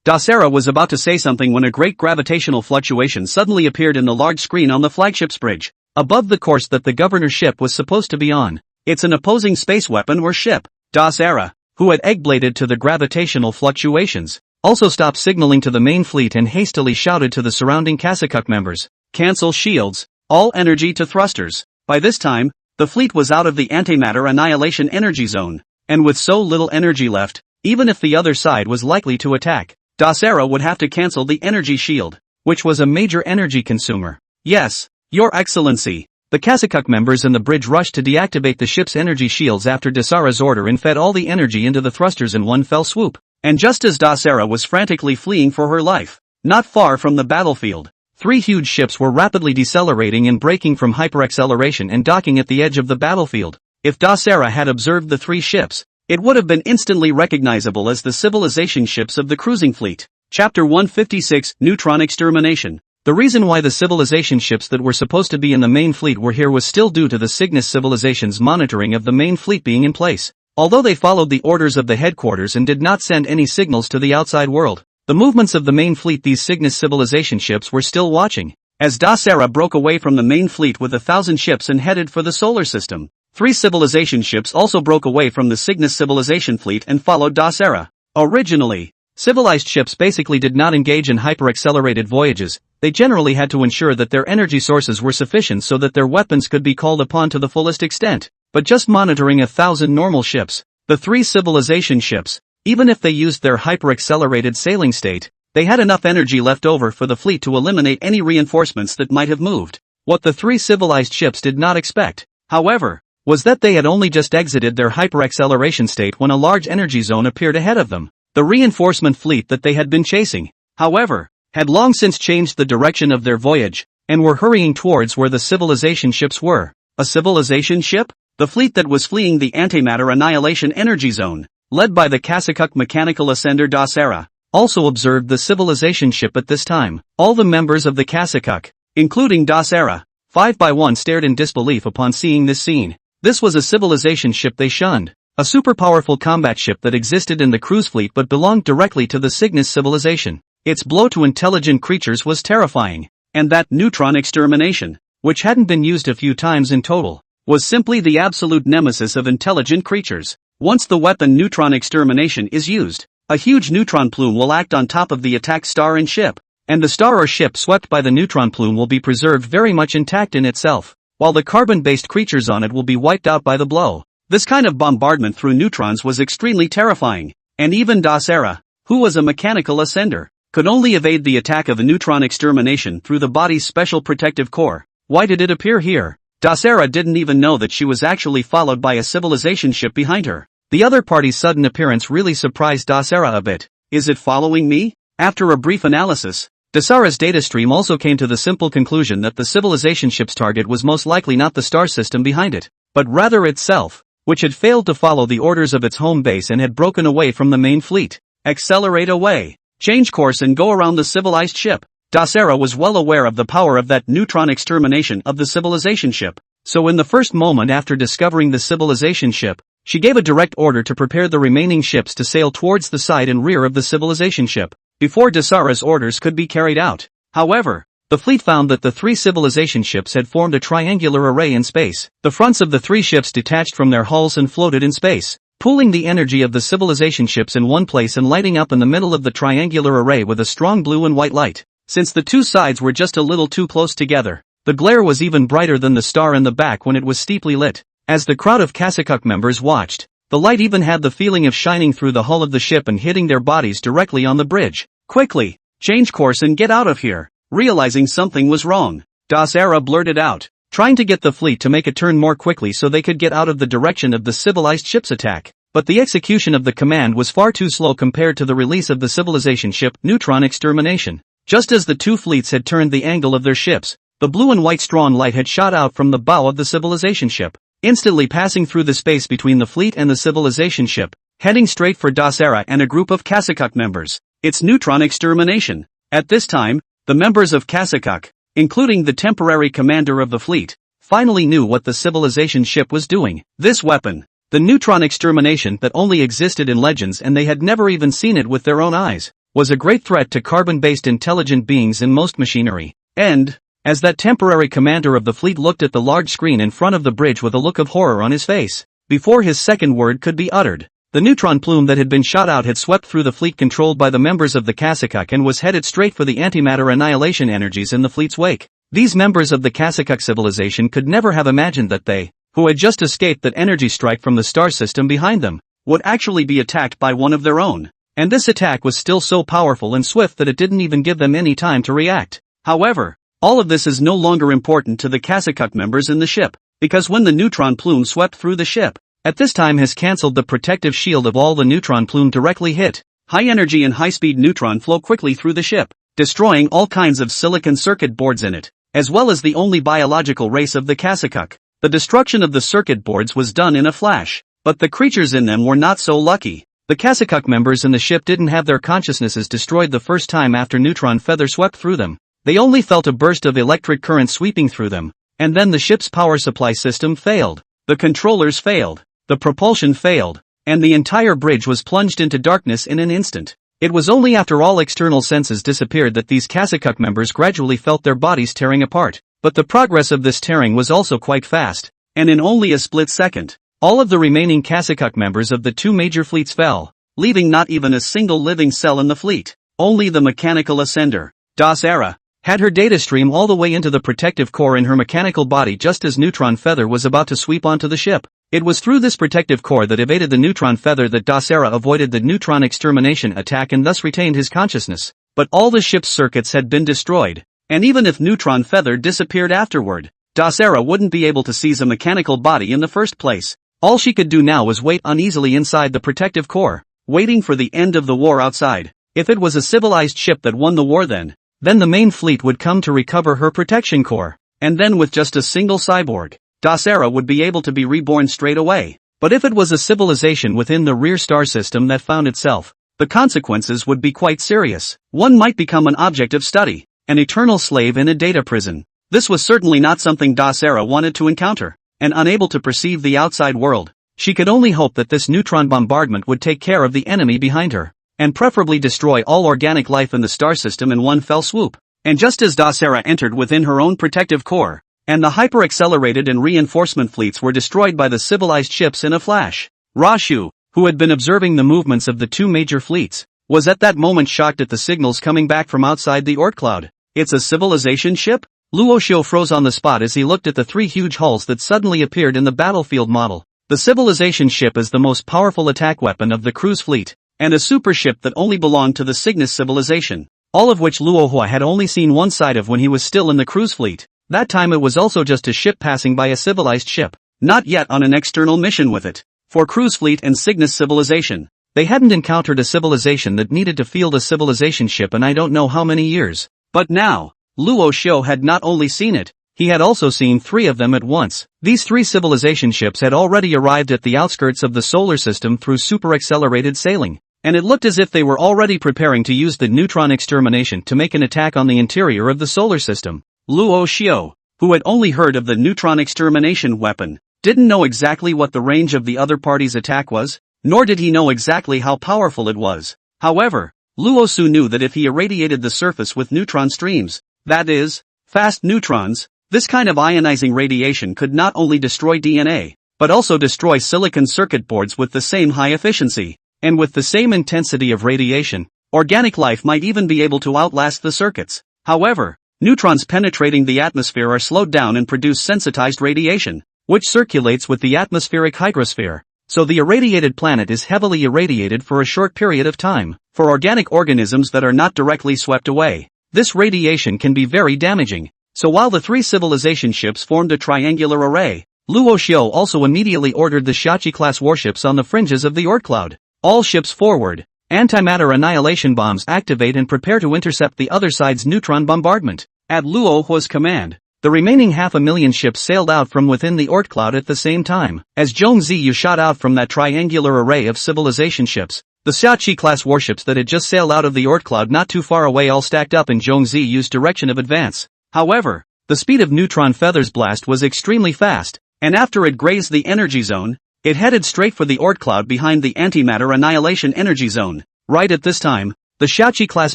Dasera was about to say something when a great gravitational fluctuation suddenly appeared in the large screen on the flagship's bridge, above the course that the governor's ship was supposed to be on. It's an opposing space weapon or ship. Dasera, who had egg-bladed to the gravitational fluctuations, also stopped signaling to the main fleet and hastily shouted to the surrounding Kasakuk members, "Cancel shields, all energy to thrusters." By this time, the fleet was out of the antimatter annihilation energy zone, and with so little energy left, even if the other side was likely to attack, Dasera would have to cancel the energy shield, which was a major energy consumer. Yes, Your Excellency. The Kasakuk members in the bridge rushed to deactivate the ship's energy shields after Dasera's order and fed all the energy into the thrusters in one fell swoop. And just as Dasera was frantically fleeing for her life, not far from the battlefield, 3 huge ships were rapidly decelerating and braking from hyperacceleration and docking at the edge of the battlefield. If Dasera had observed the 3 ships, it would have been instantly recognizable as the civilization ships of the cruising fleet. Chapter 156, Neutron Extermination. The reason why the civilization ships that were supposed to be in the main fleet were here was still due to the Cygnus civilization's monitoring of the main fleet being in place. Although they followed the orders of the headquarters and did not send any signals to the outside world, the movements of the main fleet these Cygnus civilization ships were still watching. As Dasera broke away from the main fleet with 1,000 ships and headed for the solar system, 3 civilization ships also broke away from the Cygnus civilization fleet and followed Dasera. Originally, civilized ships basically did not engage in hyperaccelerated voyages. They generally had to ensure that their energy sources were sufficient so that their weapons could be called upon to the fullest extent. But just monitoring 1,000 normal ships, the 3 civilization ships, even if they used their hyperaccelerated sailing state, they had enough energy left over for the fleet to eliminate any reinforcements that might have moved. What the 3 civilized ships did not expect, however, was that they had only just exited their hyperacceleration state when a large energy zone appeared ahead of them. The reinforcement fleet that they had been chasing, however, had long since changed the direction of their voyage, and were hurrying towards where the civilization ships were. A civilization ship? The fleet that was fleeing the antimatter annihilation energy zone, led by the Kasakuk mechanical ascender Dasera, also observed the civilization ship at this time. All the members of the Kasakuk, including Dasera, 5 by 1 stared in disbelief upon seeing this scene. This was a civilization ship they shunned, a super powerful combat ship that existed in the cruise fleet but belonged directly to the Cygnus civilization. Its blow to intelligent creatures was terrifying, and that neutron extermination, which hadn't been used a few times in total, was simply the absolute nemesis of intelligent creatures. Once the weapon neutron extermination is used, a huge neutron plume will act on top of the attacked star and ship, and the star or ship swept by the neutron plume will be preserved very much intact in itself. while the carbon-based creatures on it will be wiped out by the blow. This kind of bombardment through neutrons was extremely terrifying, and even Dasera, who was a mechanical ascender, could only evade the attack of a neutron extermination through the body's special protective core. Why did it appear here? Dasera didn't even know that she was actually followed by a civilization ship behind her. The other party's sudden appearance really surprised Dasera a bit. Is it following me? After a brief analysis, Dasera's data stream also came to the simple conclusion that the civilization ship's target was most likely not the star system behind it, but rather itself, which had failed to follow the orders of its home base and had broken away from the main fleet. Accelerate away. Change course and go around the civilized ship. Dasera was well aware of the power of that neutron extermination of the civilization ship, so in the first moment after discovering the civilization ship, she gave a direct order to prepare the remaining ships to sail towards the side and rear of the civilization ship, before Dasera's orders could be carried out. However, the fleet found that the three civilization ships had formed a triangular array in space. The fronts of the three ships detached from their hulls and floated in space, pooling the energy of the civilization ships in one place and lighting up in the middle of the triangular array with a strong blue and white light. Since the two sides were just a little too close together, the glare was even brighter than the star in the back when it was steeply lit. As the crowd of Kasakuk members watched, the light even had the feeling of shining through the hull of the ship and hitting their bodies directly on the bridge. Quickly, change course and get out of here. Realizing something was wrong, Dasera blurted out, trying to get the fleet to make a turn more quickly so they could get out of the direction of the civilized ship's attack. But the execution of the command was far too slow compared to the release of the civilization ship, neutron extermination. Just as the two fleets had turned the angle of their ships, the blue and white strong light had shot out from the bow of the civilization ship, instantly passing through the space between the fleet and the civilization ship, heading straight for Dasera and a group of Kasakuk members. It's neutron extermination. At this time, the members of Kasakuk, including the temporary commander of the fleet, finally knew what the civilization ship was doing. This weapon, the neutron extermination that only existed in legends and they had never even seen it with their own eyes, was a great threat to carbon-based intelligent beings in most machinery. And, as that temporary commander of the fleet looked at the large screen in front of the bridge with a look of horror on his face, before his second word could be uttered, the neutron plume that had been shot out had swept through the fleet controlled by the members of the Kasakuk and was headed straight for the antimatter annihilation energies in the fleet's wake. These members of the Kasakuk civilization could never have imagined that they, who had just escaped that energy strike from the star system behind them, would actually be attacked by one of their own. And this attack was still so powerful and swift that it didn't even give them any time to react. However, all of this is no longer important to the Kasakuk members in the ship, because when the neutron plume swept through the ship, at this time has cancelled the protective shield of all the neutron plume directly hit. High energy and high-speed neutron flow quickly through the ship, destroying all kinds of silicon circuit boards in it, as well as the only biological race of the Kasakuk. The destruction of the circuit boards was done in a flash, but the creatures in them were not so lucky. The Kasakuk members in the ship didn't have their consciousnesses destroyed the first time after neutron feather swept through them. They only felt a burst of electric current sweeping through them, and then the ship's power supply system failed. The controllers failed, the propulsion failed, and the entire bridge was plunged into darkness in an instant. It was only after all external senses disappeared that these Kasakuk members gradually felt their bodies tearing apart. But the progress of this tearing was also quite fast, and in only a split second, all of the remaining Kasakuk members of the two major fleets fell, leaving not even a single living cell in the fleet. Only the mechanical ascender, Dasera, had her data stream all the way into the protective core in her mechanical body just as neutron feather was about to sweep onto the ship. It was through this protective core that evaded the neutron feather that Dasera avoided the neutron extermination attack and thus retained his consciousness. But all the ship's circuits had been destroyed, and even if neutron feather disappeared afterward, Dasera wouldn't be able to seize a mechanical body in the first place. All she could do now was wait uneasily inside the protective core, waiting for the end of the war outside. If it was a civilized ship that won the war then the main fleet would come to recover her protection core, and then with just a single cyborg, Dasera would be able to be reborn straight away. But if it was a civilization within the rear star system that found itself, the consequences would be quite serious. One might become an object of study, an eternal slave in a data prison. This was certainly not something Dasera wanted to encounter, and unable to perceive the outside world, she could only hope that this neutron bombardment would take care of the enemy behind her, and preferably destroy all organic life in the star system in one fell swoop. And just as Dasera entered within her own protective core, and the hyper-accelerated and reinforcement fleets were destroyed by the civilized ships in a flash, Rashu, who had been observing the movements of the two major fleets, was at that moment shocked at the signals coming back from outside the Oort cloud. It's a civilization ship? Luo Xiu froze on the spot as he looked at the three huge hulls that suddenly appeared in the battlefield model. The civilization ship is the most powerful attack weapon of the cruise fleet, and a super ship that only belonged to the Cygnus civilization, all of which Luo Hua had only seen one side of when he was still in the cruise fleet. That time it was also just a ship passing by a civilized ship, not yet on an external mission with it. For cruise fleet and Cygnus civilization, they hadn't encountered a civilization that needed to field a civilization ship in I don't know how many years. But now, Luo Xiu had not only seen it, he had also seen three of them at once. These three civilization ships had already arrived at the outskirts of the solar system through super-accelerated sailing, and it looked as if they were already preparing to use the neutron extermination to make an attack on the interior of the solar system. Luo Xiu, who had only heard of the neutron extermination weapon, didn't know exactly what the range of the other party's attack was, nor did he know exactly how powerful it was. However, Luo Su knew that if he irradiated the surface with neutron streams, that is, fast neutrons, this kind of ionizing radiation could not only destroy DNA, but also destroy silicon circuit boards with the same high efficiency, and with the same intensity of radiation, organic life might even be able to outlast the circuits. However, neutrons penetrating the atmosphere are slowed down and produce sensitized radiation, which circulates with the atmospheric hygrosphere, so the irradiated planet is heavily irradiated for a short period of time. For organic organisms that are not directly swept away, this radiation can be very damaging. So while the three civilization ships formed a triangular array, Luo Xiu also immediately ordered the Shachi-class warships on the fringes of the Oort cloud. All ships forward, antimatter annihilation bombs activate and prepare to intercept the other side's neutron bombardment. At Luo Hua's command, the remaining 500,000 ships sailed out from within the Oort cloud at the same time. As Zhong Ziyu shot out from that triangular array of civilization ships, the Shachi-class warships that had just sailed out of the Oort cloud not too far away all stacked up in Zhong Ziyu's direction of advance. However, the speed of neutron feathers blast was extremely fast, and after it grazed the energy zone, it headed straight for the Oort cloud behind the antimatter annihilation energy zone. Right at this time, the Shachi-class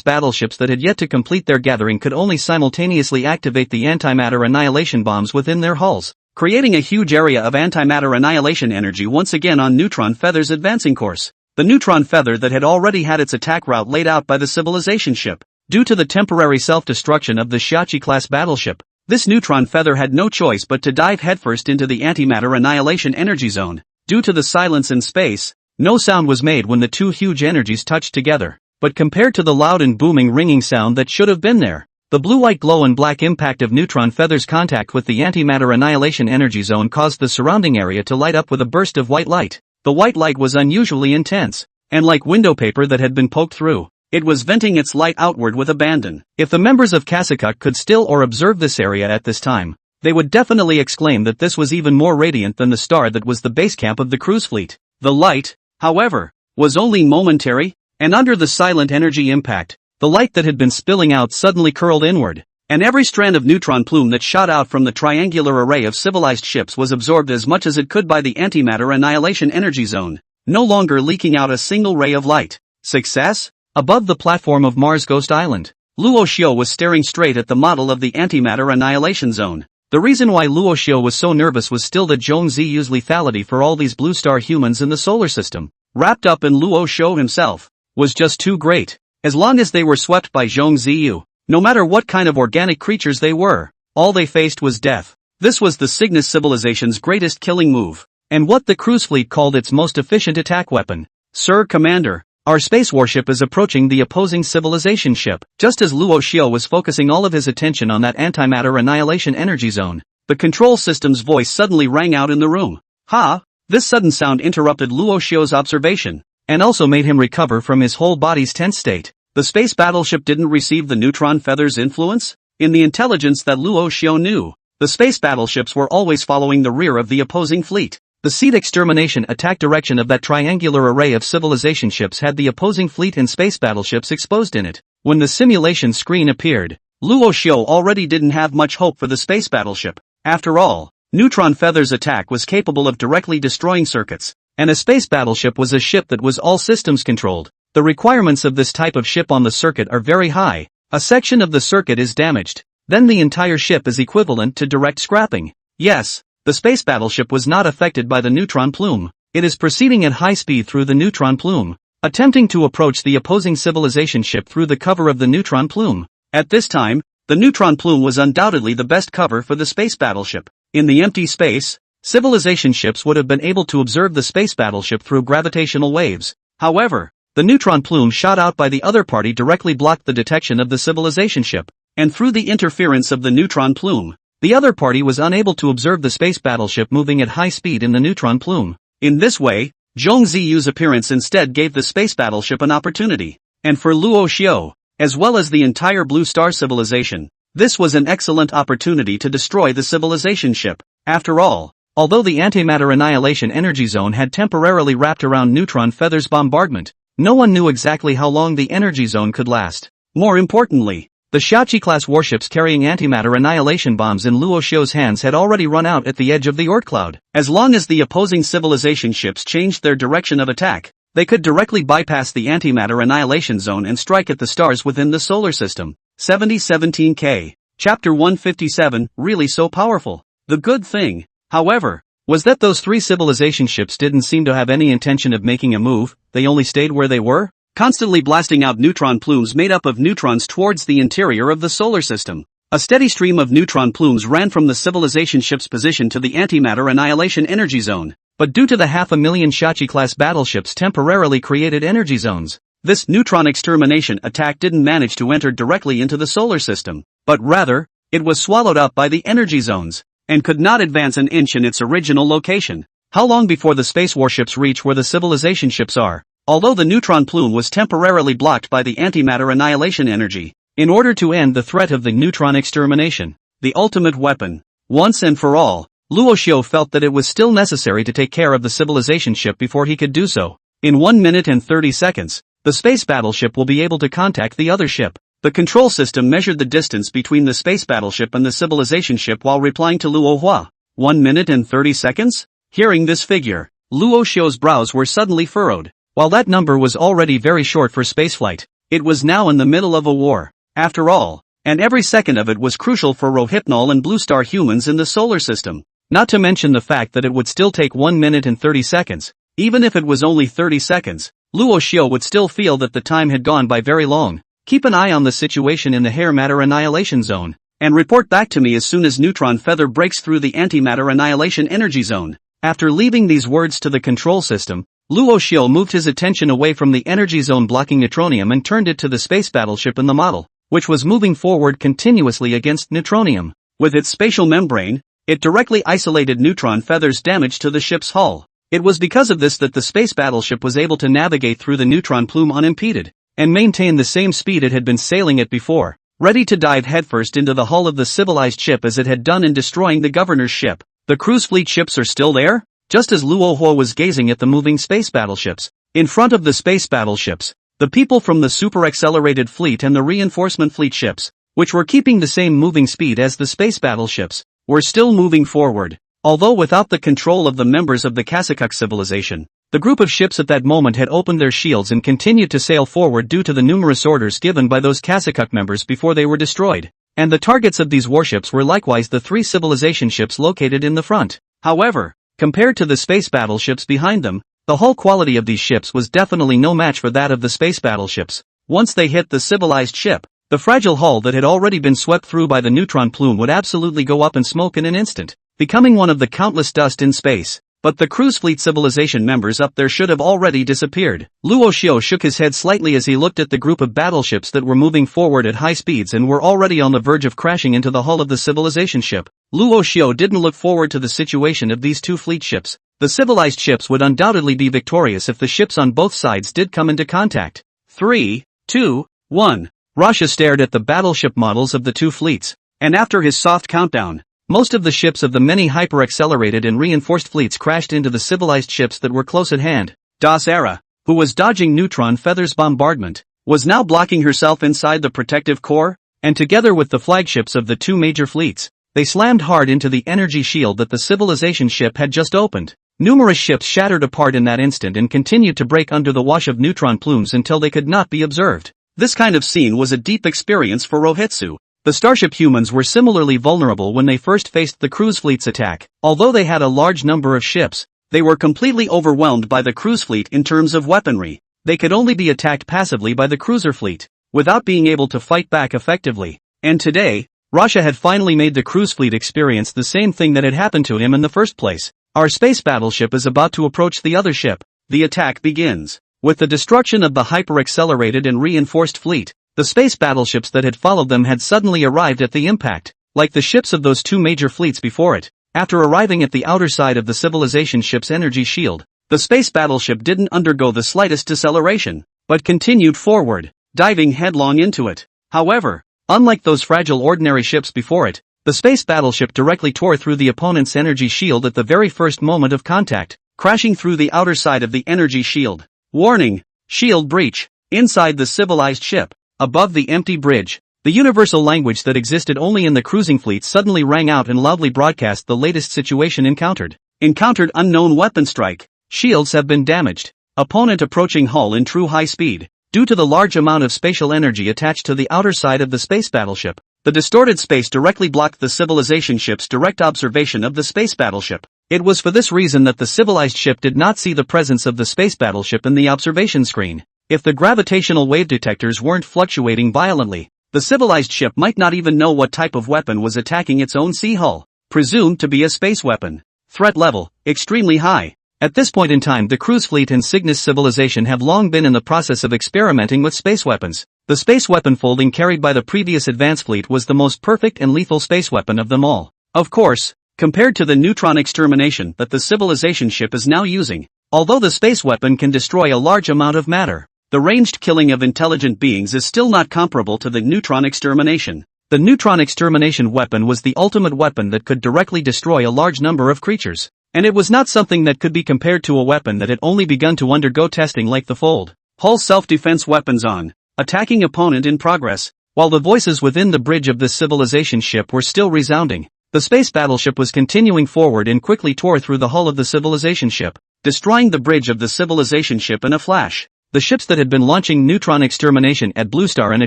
battleships that had yet to complete their gathering could only simultaneously activate the antimatter annihilation bombs within their hulls, creating a huge area of antimatter annihilation energy once again on neutron feathers' advancing course. The neutron feather that had already had its attack route laid out by the civilization ship, due to the temporary self-destruction of the Shachi-class battleship, this neutron feather had no choice but to dive headfirst into the antimatter annihilation energy zone. Due to the silence in space, no sound was made when the two huge energies touched together, but compared to the loud and booming ringing sound that should have been there, the blue-white glow and black impact of neutron feathers' contact with the antimatter annihilation energy zone caused the surrounding area to light up with a burst of white light. The white light was unusually intense, and like window paper that had been poked through, it was venting its light outward with abandon. If the members of Kasakuk could still or observe this area at this time, they would definitely exclaim that this was even more radiant than the star that was the base camp of the cruise fleet. The light, however, was only momentary, and under the silent energy impact, the light that had been spilling out suddenly curled inward, and every strand of neutron plume that shot out from the triangular array of civilized ships was absorbed as much as it could by the antimatter annihilation energy zone, no longer leaking out a single ray of light. Success? Above the platform of Mars Ghost Island, Luo Xiu was staring straight at the model of the antimatter annihilation zone. The reason why Luo Xiu was so nervous was still that Zhong Ziyu's lethality for all these blue star humans in the solar system, wrapped up in Luo Xiu himself, was just too great. As long as they were swept by Zhong Ziyu, no matter what kind of organic creatures they were, all they faced was death. This was the Cygnus civilization's greatest killing move, and what the cruise fleet called its most efficient attack weapon. Sir Commander, our space warship is approaching the opposing civilization ship. Just as Luo Xiu was focusing all of his attention on that antimatter annihilation energy zone, the control system's voice suddenly rang out in the room. Ha! This sudden sound interrupted Luo Xiu's observation, and also made him recover from his whole body's tense state. The space battleship didn't receive the neutron feather's influence? In the intelligence that Luo Xiu knew, the space battleships were always following the rear of the opposing fleet. The seed extermination attack direction of that triangular array of civilization ships had the opposing fleet and space battleships exposed in it. When the simulation screen appeared, Luo Xiu already didn't have much hope for the space battleship. After all, neutron feathers attack was capable of directly destroying circuits, and a space battleship was a ship that was all systems controlled. The requirements of this type of ship on the circuit are very high. A section of the circuit is damaged, then the entire ship is equivalent to direct scrapping. Yes, the space battleship was not affected by the neutron plume. It is proceeding at high speed through the neutron plume, attempting to approach the opposing civilization ship through the cover of the neutron plume. At this time, the neutron plume was undoubtedly the best cover for the space battleship. In the empty space, civilization ships would have been able to observe the space battleship through gravitational waves. However, the neutron plume shot out by the other party directly blocked the detection of the civilization ship, and through the interference of the neutron plume, the other party was unable to observe the space battleship moving at high speed in the neutron plume. In this way, Zhong Ziyu's appearance instead gave the space battleship an opportunity. And for Luo Xiao, as well as the entire Blue Star civilization, this was an excellent opportunity to destroy the civilization ship. After all, although the antimatter annihilation energy zone had temporarily wrapped around neutron feathers bombardment, no one knew exactly how long the energy zone could last. More importantly, the Shachi-class warships carrying antimatter annihilation bombs in Luo Xiao's hands had already run out at the edge of the Oort cloud. As long as the opposing civilization ships changed their direction of attack, they could directly bypass the antimatter annihilation zone and strike at the stars within the solar system. 7017K. Chapter 157, really so powerful. The good thing, however, was that those three civilization ships didn't seem to have any intention of making a move, they only stayed where they were, constantly blasting out neutron plumes made up of neutrons towards the interior of the solar system. A steady stream of neutron plumes ran from the civilization ship's position to the antimatter annihilation energy zone, but due to the 500,000 Shachi-class battleships temporarily created energy zones, this neutron extermination attack didn't manage to enter directly into the solar system, but rather, it was swallowed up by the energy zones, and could not advance an inch in its original location. How long before the space warships reach where the civilization ships are? Although the neutron plume was temporarily blocked by the antimatter annihilation energy, in order to end the threat of the neutron extermination, the ultimate weapon, once and for all, Luo Xiao felt that it was still necessary to take care of the civilization ship before he could do so. In 1 minute and 30 seconds, the space battleship will be able to contact the other ship. The control system measured the distance between the space battleship and the civilization ship while replying to Luo Hua. 1 minute and 30 seconds? Hearing this figure, Luo Xiao's brows were suddenly furrowed. While that number was already very short for spaceflight, it was now in the middle of a war. After all, and every second of it was crucial for Rohypnol and Blue Star humans in the solar system. Not to mention the fact that it would still take 1 minute and 30 seconds. Even if it was only 30 seconds, Luo Xiao would still feel that the time had gone by very long. Keep an eye on the situation in the hair matter annihilation zone, and report back to me as soon as neutron feather breaks through the antimatter annihilation energy zone. After leaving these words to the control system, Luo Xiao moved his attention away from the energy zone blocking neutronium and turned it to the space battleship in the model, which was moving forward continuously against neutronium. With its spatial membrane, it directly isolated neutron feathers' damage to the ship's hull. It was because of this that the space battleship was able to navigate through the neutron plume unimpeded, and maintain the same speed it had been sailing at before, ready to dive headfirst into the hull of the civilized ship as it had done in destroying the governor's ship. The cruise fleet ships are still there? Just as Luo Hua was gazing at the moving space battleships, in front of the space battleships, the people from the super-accelerated fleet and the reinforcement fleet ships, which were keeping the same moving speed as the space battleships, were still moving forward. Although without the control of the members of the Kasakuk civilization, the group of ships at that moment had opened their shields and continued to sail forward due to the numerous orders given by those Kasakuk members before they were destroyed. And the targets of these warships were likewise the three civilization ships located in the front. However, compared to the space battleships behind them, the hull quality of these ships was definitely no match for that of the space battleships. Once they hit the civilized ship, the fragile hull that had already been swept through by the neutron plume would absolutely go up in smoke in an instant, becoming one of the countless dust in space. But the cruise fleet civilization members up there should have already disappeared. Luo Xiao shook his head slightly as he looked at the group of battleships that were moving forward at high speeds and were already on the verge of crashing into the hull of the civilization ship. Luo Xiao didn't look forward to the situation of these two fleet ships. The civilized ships would undoubtedly be victorious if the ships on both sides did come into contact. 3, 2, 1. Rasha stared at the battleship models of the two fleets, and after his soft countdown, most of the ships of the many hyper-accelerated and reinforced fleets crashed into the civilized ships that were close at hand. Das Era, who was dodging neutron feathers bombardment, was now blocking herself inside the protective core, and together with the flagships of the two major fleets, they slammed hard into the energy shield that the civilization ship had just opened. Numerous ships shattered apart in that instant and continued to break under the wash of neutron plumes until they could not be observed. This kind of scene was a deep experience for Rohitsu. The starship humans were similarly vulnerable when they first faced the cruise fleet's attack. Although they had a large number of ships, they were completely overwhelmed by the cruise fleet in terms of weaponry. They could only be attacked passively by the cruiser fleet, without being able to fight back effectively. And today, Russia had finally made the cruise fleet experience the same thing that had happened to him in the first place. Our space battleship is about to approach the other ship. The attack begins. With the destruction of the hyper-accelerated and reinforced fleet, the space battleships that had followed them had suddenly arrived at the impact, like the ships of those two major fleets before it. After arriving at the outer side of the civilization ship's energy shield, the space battleship didn't undergo the slightest deceleration, but continued forward, diving headlong into it. However, unlike those fragile ordinary ships before it, the space battleship directly tore through the opponent's energy shield at the very first moment of contact, crashing through the outer side of the energy shield. Warning! Shield breach. Inside the civilized ship, above the empty bridge, the universal language that existed only in the cruising fleet suddenly rang out and loudly broadcast the latest situation encountered. Encountered unknown weapon strike. Shields have been damaged. Opponent approaching hull in true high speed. Due to the large amount of spatial energy attached to the outer side of the space battleship, the distorted space directly blocked the civilization ship's direct observation of the space battleship. It was for this reason that the civilized ship did not see the presence of the space battleship in the observation screen. If the gravitational wave detectors weren't fluctuating violently, the civilized ship might not even know what type of weapon was attacking its own sea hull, presumed to be a space weapon. Threat level, extremely high. At this point in time, the cruise fleet and Cygnus civilization have long been in the process of experimenting with space weapons. The space weapon folding carried by the previous advanced fleet was the most perfect and lethal space weapon of them all. Of course, compared to the neutron extermination that the civilization ship is now using, although the space weapon can destroy a large amount of matter, the ranged killing of intelligent beings is still not comparable to the neutron extermination. The neutron extermination weapon was the ultimate weapon that could directly destroy a large number of creatures, and it was not something that could be compared to a weapon that had only begun to undergo testing like the fold. Hull self-defense weapons on, attacking opponent in progress. While the voices within the bridge of the civilization ship were still resounding, the space battleship was continuing forward and quickly tore through the hull of the civilization ship, destroying the bridge of the civilization ship in a flash. The ships that had been launching neutron extermination at Blue Star in a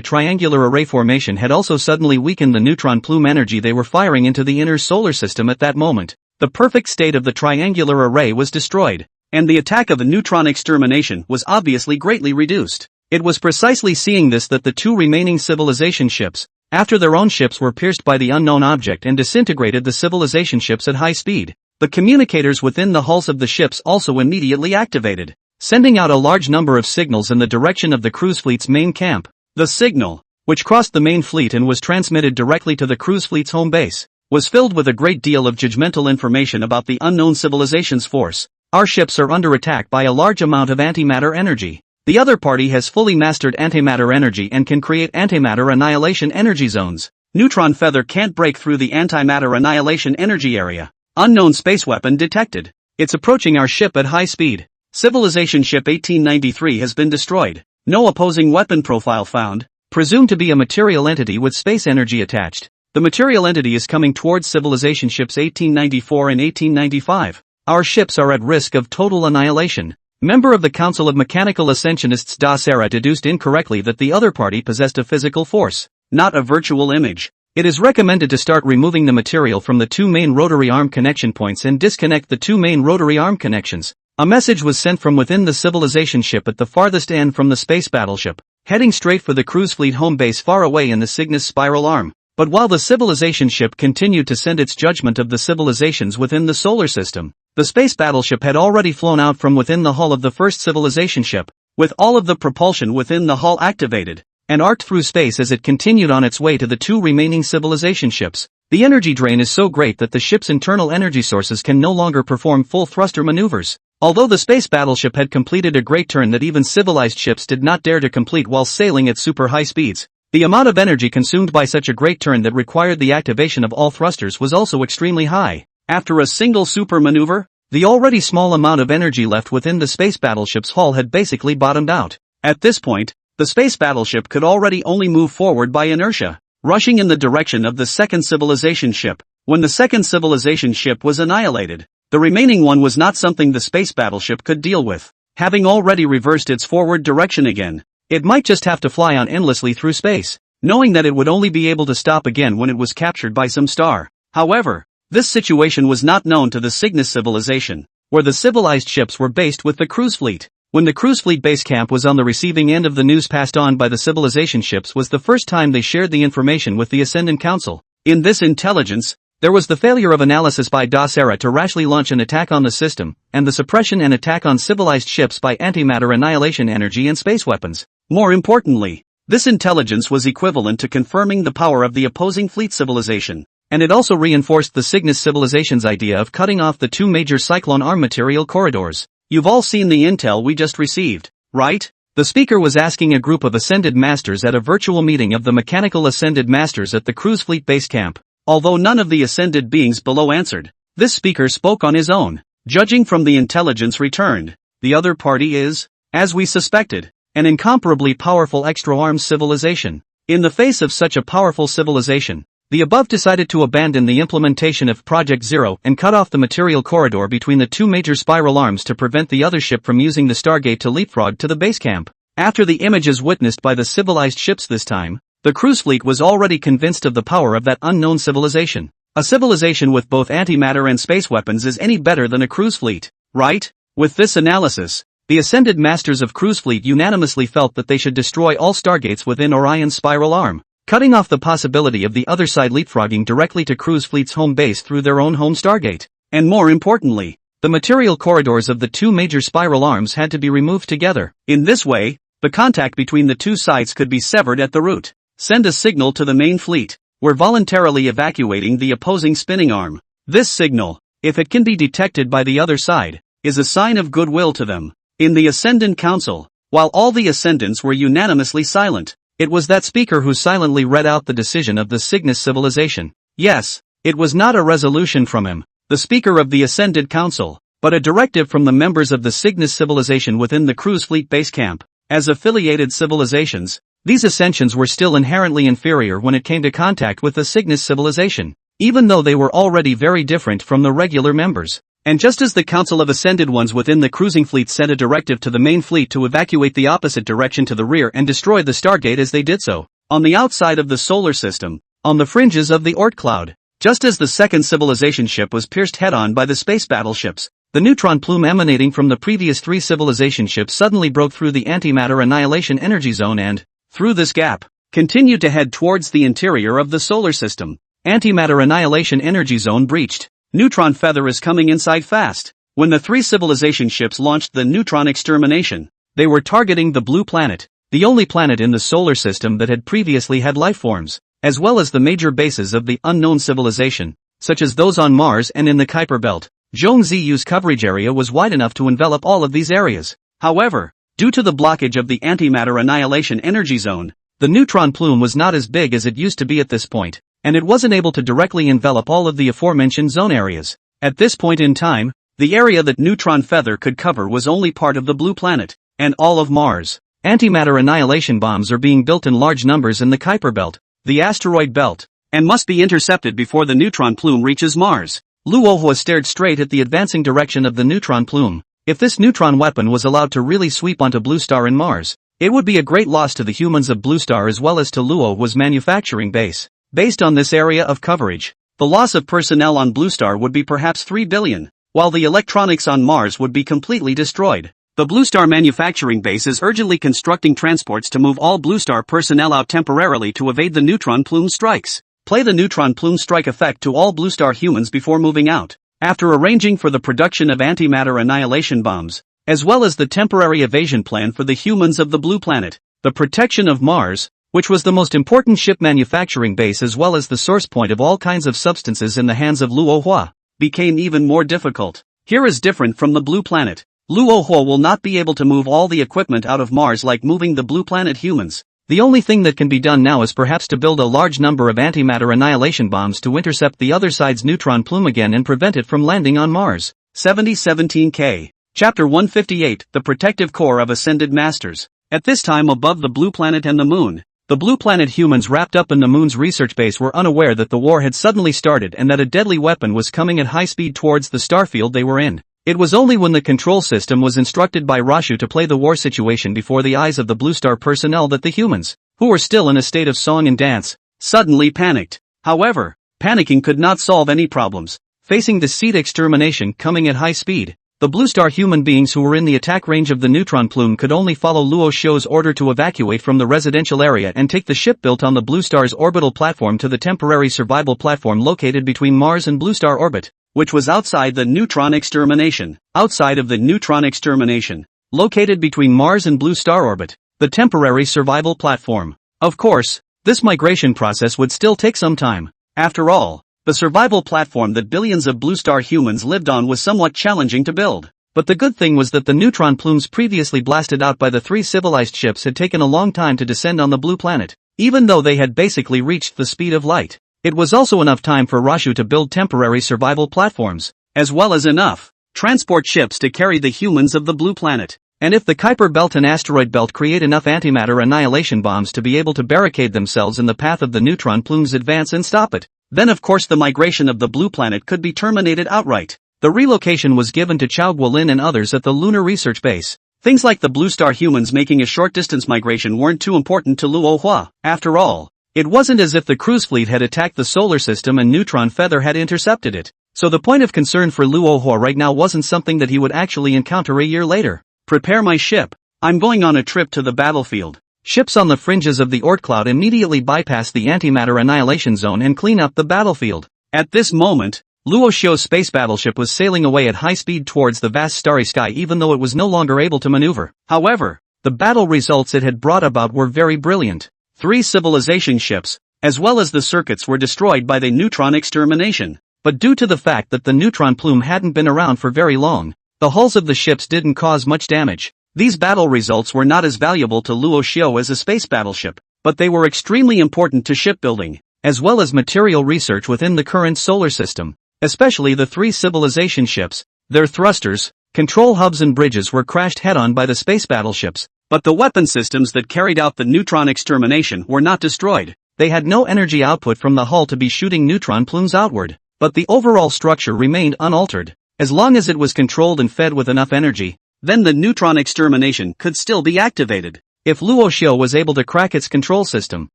triangular array formation had also suddenly weakened the neutron plume energy they were firing into the inner solar system at that moment. The perfect state of the triangular array was destroyed, and the attack of the neutron extermination was obviously greatly reduced. It was precisely seeing this that the two remaining civilization ships, after their own ships were pierced by the unknown object and disintegrated the civilization ships at high speed, the communicators within the hulls of the ships also immediately activated, sending out a large number of signals in the direction of the cruise fleet's main camp. The signal, which crossed the main fleet and was transmitted directly to the cruise fleet's home base, was filled with a great deal of judgmental information about the unknown civilization's force. Our ships are under attack by a large amount of antimatter energy. The other party has fully mastered antimatter energy and can create antimatter annihilation energy zones. Neutron feather can't break through the antimatter annihilation energy area. Unknown space weapon detected. It's approaching our ship at high speed. Civilization ship 1893 has been destroyed. No opposing weapon profile found. Presumed to be a material entity with space energy attached. The material entity is coming towards civilization ships 1894 and 1895. Our ships are at risk of total annihilation. Member of the Council of Mechanical Ascensionists Da Sarah deduced incorrectly that the other party possessed a physical force, not a virtual image. It is recommended to start removing the material from the two main rotary arm connection points and disconnect the two main rotary arm connections. A message was sent from within the civilization ship at the farthest end from the space battleship, heading straight for the cruise fleet home base far away in the Cygnus spiral arm. But while the civilization ship continued to send its judgment of the civilizations within the solar system, the space battleship had already flown out from within the hull of the first civilization ship, with all of the propulsion within the hull activated, and arced through space as it continued on its way to the two remaining civilization ships. The energy drain is so great that the ship's internal energy sources can no longer perform full thruster maneuvers. Although the space battleship had completed a great turn that even civilized ships did not dare to complete while sailing at super high speeds, the amount of energy consumed by such a great turn that required the activation of all thrusters was also extremely high. After a single super maneuver, the already small amount of energy left within the space battleship's hull had basically bottomed out. At this point, the space battleship could already only move forward by inertia, rushing in the direction of the second civilization ship. When the second civilization ship was annihilated, the remaining one was not something the space battleship could deal with. Having already reversed its forward direction again, it might just have to fly on endlessly through space, knowing that it would only be able to stop again when it was captured by some star. However, this situation was not known to the Cygnus civilization, where the civilized ships were based with the cruise fleet. When the cruise fleet base camp was on the receiving end of the news passed on by the civilization ships was the first time they shared the information with the Ascendant Council. In this intelligence, there was the failure of analysis by Das Era to rashly launch an attack on the system, and the suppression and attack on civilized ships by antimatter annihilation energy and space weapons. More importantly, this intelligence was equivalent to confirming the power of the opposing fleet civilization, and it also reinforced the Cygnus civilization's idea of cutting off the two major cyclone arm material corridors. You've all seen the intel we just received, right? The speaker was asking a group of Ascended Masters at a virtual meeting of the Mechanical Ascended Masters at the cruise fleet base camp. Although none of the ascended beings below answered, this speaker spoke on his own. Judging from the intelligence returned, the other party is, as we suspected, an incomparably powerful extra-arms civilization. In the face of such a powerful civilization, the above decided to abandon the implementation of Project Zero and cut off the material corridor between the two major spiral arms to prevent the other ship from using the Stargate to leapfrog to the base camp. After the images witnessed by the civilized ships this time, the cruise fleet was already convinced of the power of that unknown civilization. A civilization with both antimatter and space weapons is any better than a cruise fleet, right? With this analysis, the Ascended Masters of Cruise Fleet unanimously felt that they should destroy all Stargates within Orion's spiral arm, cutting off the possibility of the other side leapfrogging directly to Cruise Fleet's home base through their own home Stargate. And more importantly, the material corridors of the two major spiral arms had to be removed together. In this way, the contact between the two sides could be severed at the root. Send a signal to the main fleet. We're voluntarily evacuating the opposing spinning arm. This signal, if it can be detected by the other side, is a sign of goodwill to them. In the Ascendant Council, while all the Ascendants were unanimously silent, it was that speaker who silently read out the decision of the Cygnus civilization. Yes, it was not a resolution from him, the speaker of the Ascendant Council, but a directive from the members of the Cygnus civilization within the cruise fleet base camp. As affiliated civilizations, these ascensions were still inherently inferior when it came to contact with the Cygnus civilization, even though they were already very different from the regular members. And just as the Council of Ascended Ones within the cruising fleet sent a directive to the main fleet to evacuate the opposite direction to the rear and destroy the Stargate as they did so, on the outside of the solar system, on the fringes of the Oort cloud, just as the second civilization ship was pierced head-on by the space battleships, the neutron plume emanating from the previous three civilization ships suddenly broke through the antimatter annihilation energy zone and, through this gap, continued to head towards the interior of the solar system. Antimatter annihilation energy zone breached. Neutron feather is coming inside fast. When the three civilization ships launched the neutron extermination, they were targeting the blue planet, the only planet in the solar system that had previously had life forms, as well as the major bases of the unknown civilization, such as those on Mars and in the Kuiper Belt. Zhongjiang's coverage area was wide enough to envelop all of these areas. However, due to the blockage of the antimatter annihilation energy zone, the neutron plume was not as big as it used to be at this point, and it wasn't able to directly envelop all of the aforementioned zone areas. At this point in time, the area that neutron feather could cover was only part of the blue planet, and all of Mars. Antimatter annihilation bombs are being built in large numbers in the Kuiper Belt, the asteroid belt, and must be intercepted before the neutron plume reaches Mars. Luohua stared straight at the advancing direction of the neutron plume. If this neutron weapon was allowed to really sweep onto Blue Star and Mars, it would be a great loss to the humans of Blue Star as well as to Luohua's manufacturing base. Based on this area of coverage, the loss of personnel on Blue Star would be perhaps 3 billion, while the electronics on Mars would be completely destroyed. The Blue Star manufacturing base is urgently constructing transports to move all Blue Star personnel out temporarily to evade the neutron plume strikes. Play the neutron plume strike effect to all Blue Star humans before moving out. After arranging for the production of antimatter annihilation bombs, as well as the temporary evasion plan for the humans of the blue planet, the protection of Mars, which was the most important ship manufacturing base as well as the source point of all kinds of substances in the hands of Luohua, became even more difficult. Here is different from the blue planet. Luohua will not be able to move all the equipment out of Mars like moving the blue planet humans. The only thing that can be done now is perhaps to build a large number of antimatter annihilation bombs to intercept the other side's neutron plume again and prevent it from landing on Mars. 7017K. Chapter 158, The Protective Core of Ascended Masters. At this time above the blue planet and the moon, the blue planet humans wrapped up in the moon's research base were unaware that the war had suddenly started and that a deadly weapon was coming at high speed towards the starfield they were in. It was only when the control system was instructed by Rashu to play the war situation before the eyes of the Blue Star personnel that the humans, who were still in a state of song and dance, suddenly panicked. However, panicking could not solve any problems. Facing the seed extermination coming at high speed, The Blue Star human beings who were in the attack range of the neutron plume could only follow Luo Xiu's order to evacuate from the residential area and take the ship built on the Blue Star's orbital platform to the temporary survival platform located between Mars and Blue Star orbit, which was outside the neutron extermination. Outside of the neutron extermination, located between Mars and Blue Star orbit, the temporary survival platform. Of course, this migration process would still take some time. After all, the survival platform that billions of Blue Star humans lived on was somewhat challenging to build. But the good thing was that the neutron plumes previously blasted out by the 3 civilized ships had taken a long time to descend on the blue planet, even though they had basically reached the speed of light. It was also enough time for Rashu to build temporary survival platforms, as well as enough transport ships to carry the humans of the blue planet. And if the Kuiper Belt and Asteroid Belt create enough antimatter annihilation bombs to be able to barricade themselves in the path of the neutron plume's advance and stop it, then of course the migration of the blue planet could be terminated outright. The relocation was given to Chao Guolin and others at the Lunar Research Base. Things like the Blue Star humans making a short-distance migration weren't too important to Luo Hua. After all, it wasn't as if the cruise fleet had attacked the solar system and Neutron Feather had intercepted it. So the point of concern for Luo Hua right now wasn't something that he would actually encounter a year later. Prepare my ship. I'm going on a trip to the battlefield. Ships on the fringes of the Oort cloud immediately bypass the antimatter annihilation zone and clean up the battlefield. At this moment, Luo Xiu's space battleship was sailing away at high speed towards the vast starry sky even though it was no longer able to maneuver. However, the battle results it had brought about were very brilliant. 3 civilization ships, as well as the circuits, were destroyed by the neutron extermination. But due to the fact that the neutron plume hadn't been around for very long, the hulls of the ships didn't cause much damage. These battle results were not as valuable to Luo Xiu as a space battleship, but they were extremely important to shipbuilding, as well as material research within the current solar system. Especially the 3 civilization ships, their thrusters, control hubs and bridges were crashed head-on by the space battleships, but the weapon systems that carried out the neutron extermination were not destroyed. They had no energy output from the hull to be shooting neutron plumes outward, but the overall structure remained unaltered. As long as it was controlled and fed with enough energy, then the neutron extermination could still be activated. If Luo Xiu was able to crack its control system,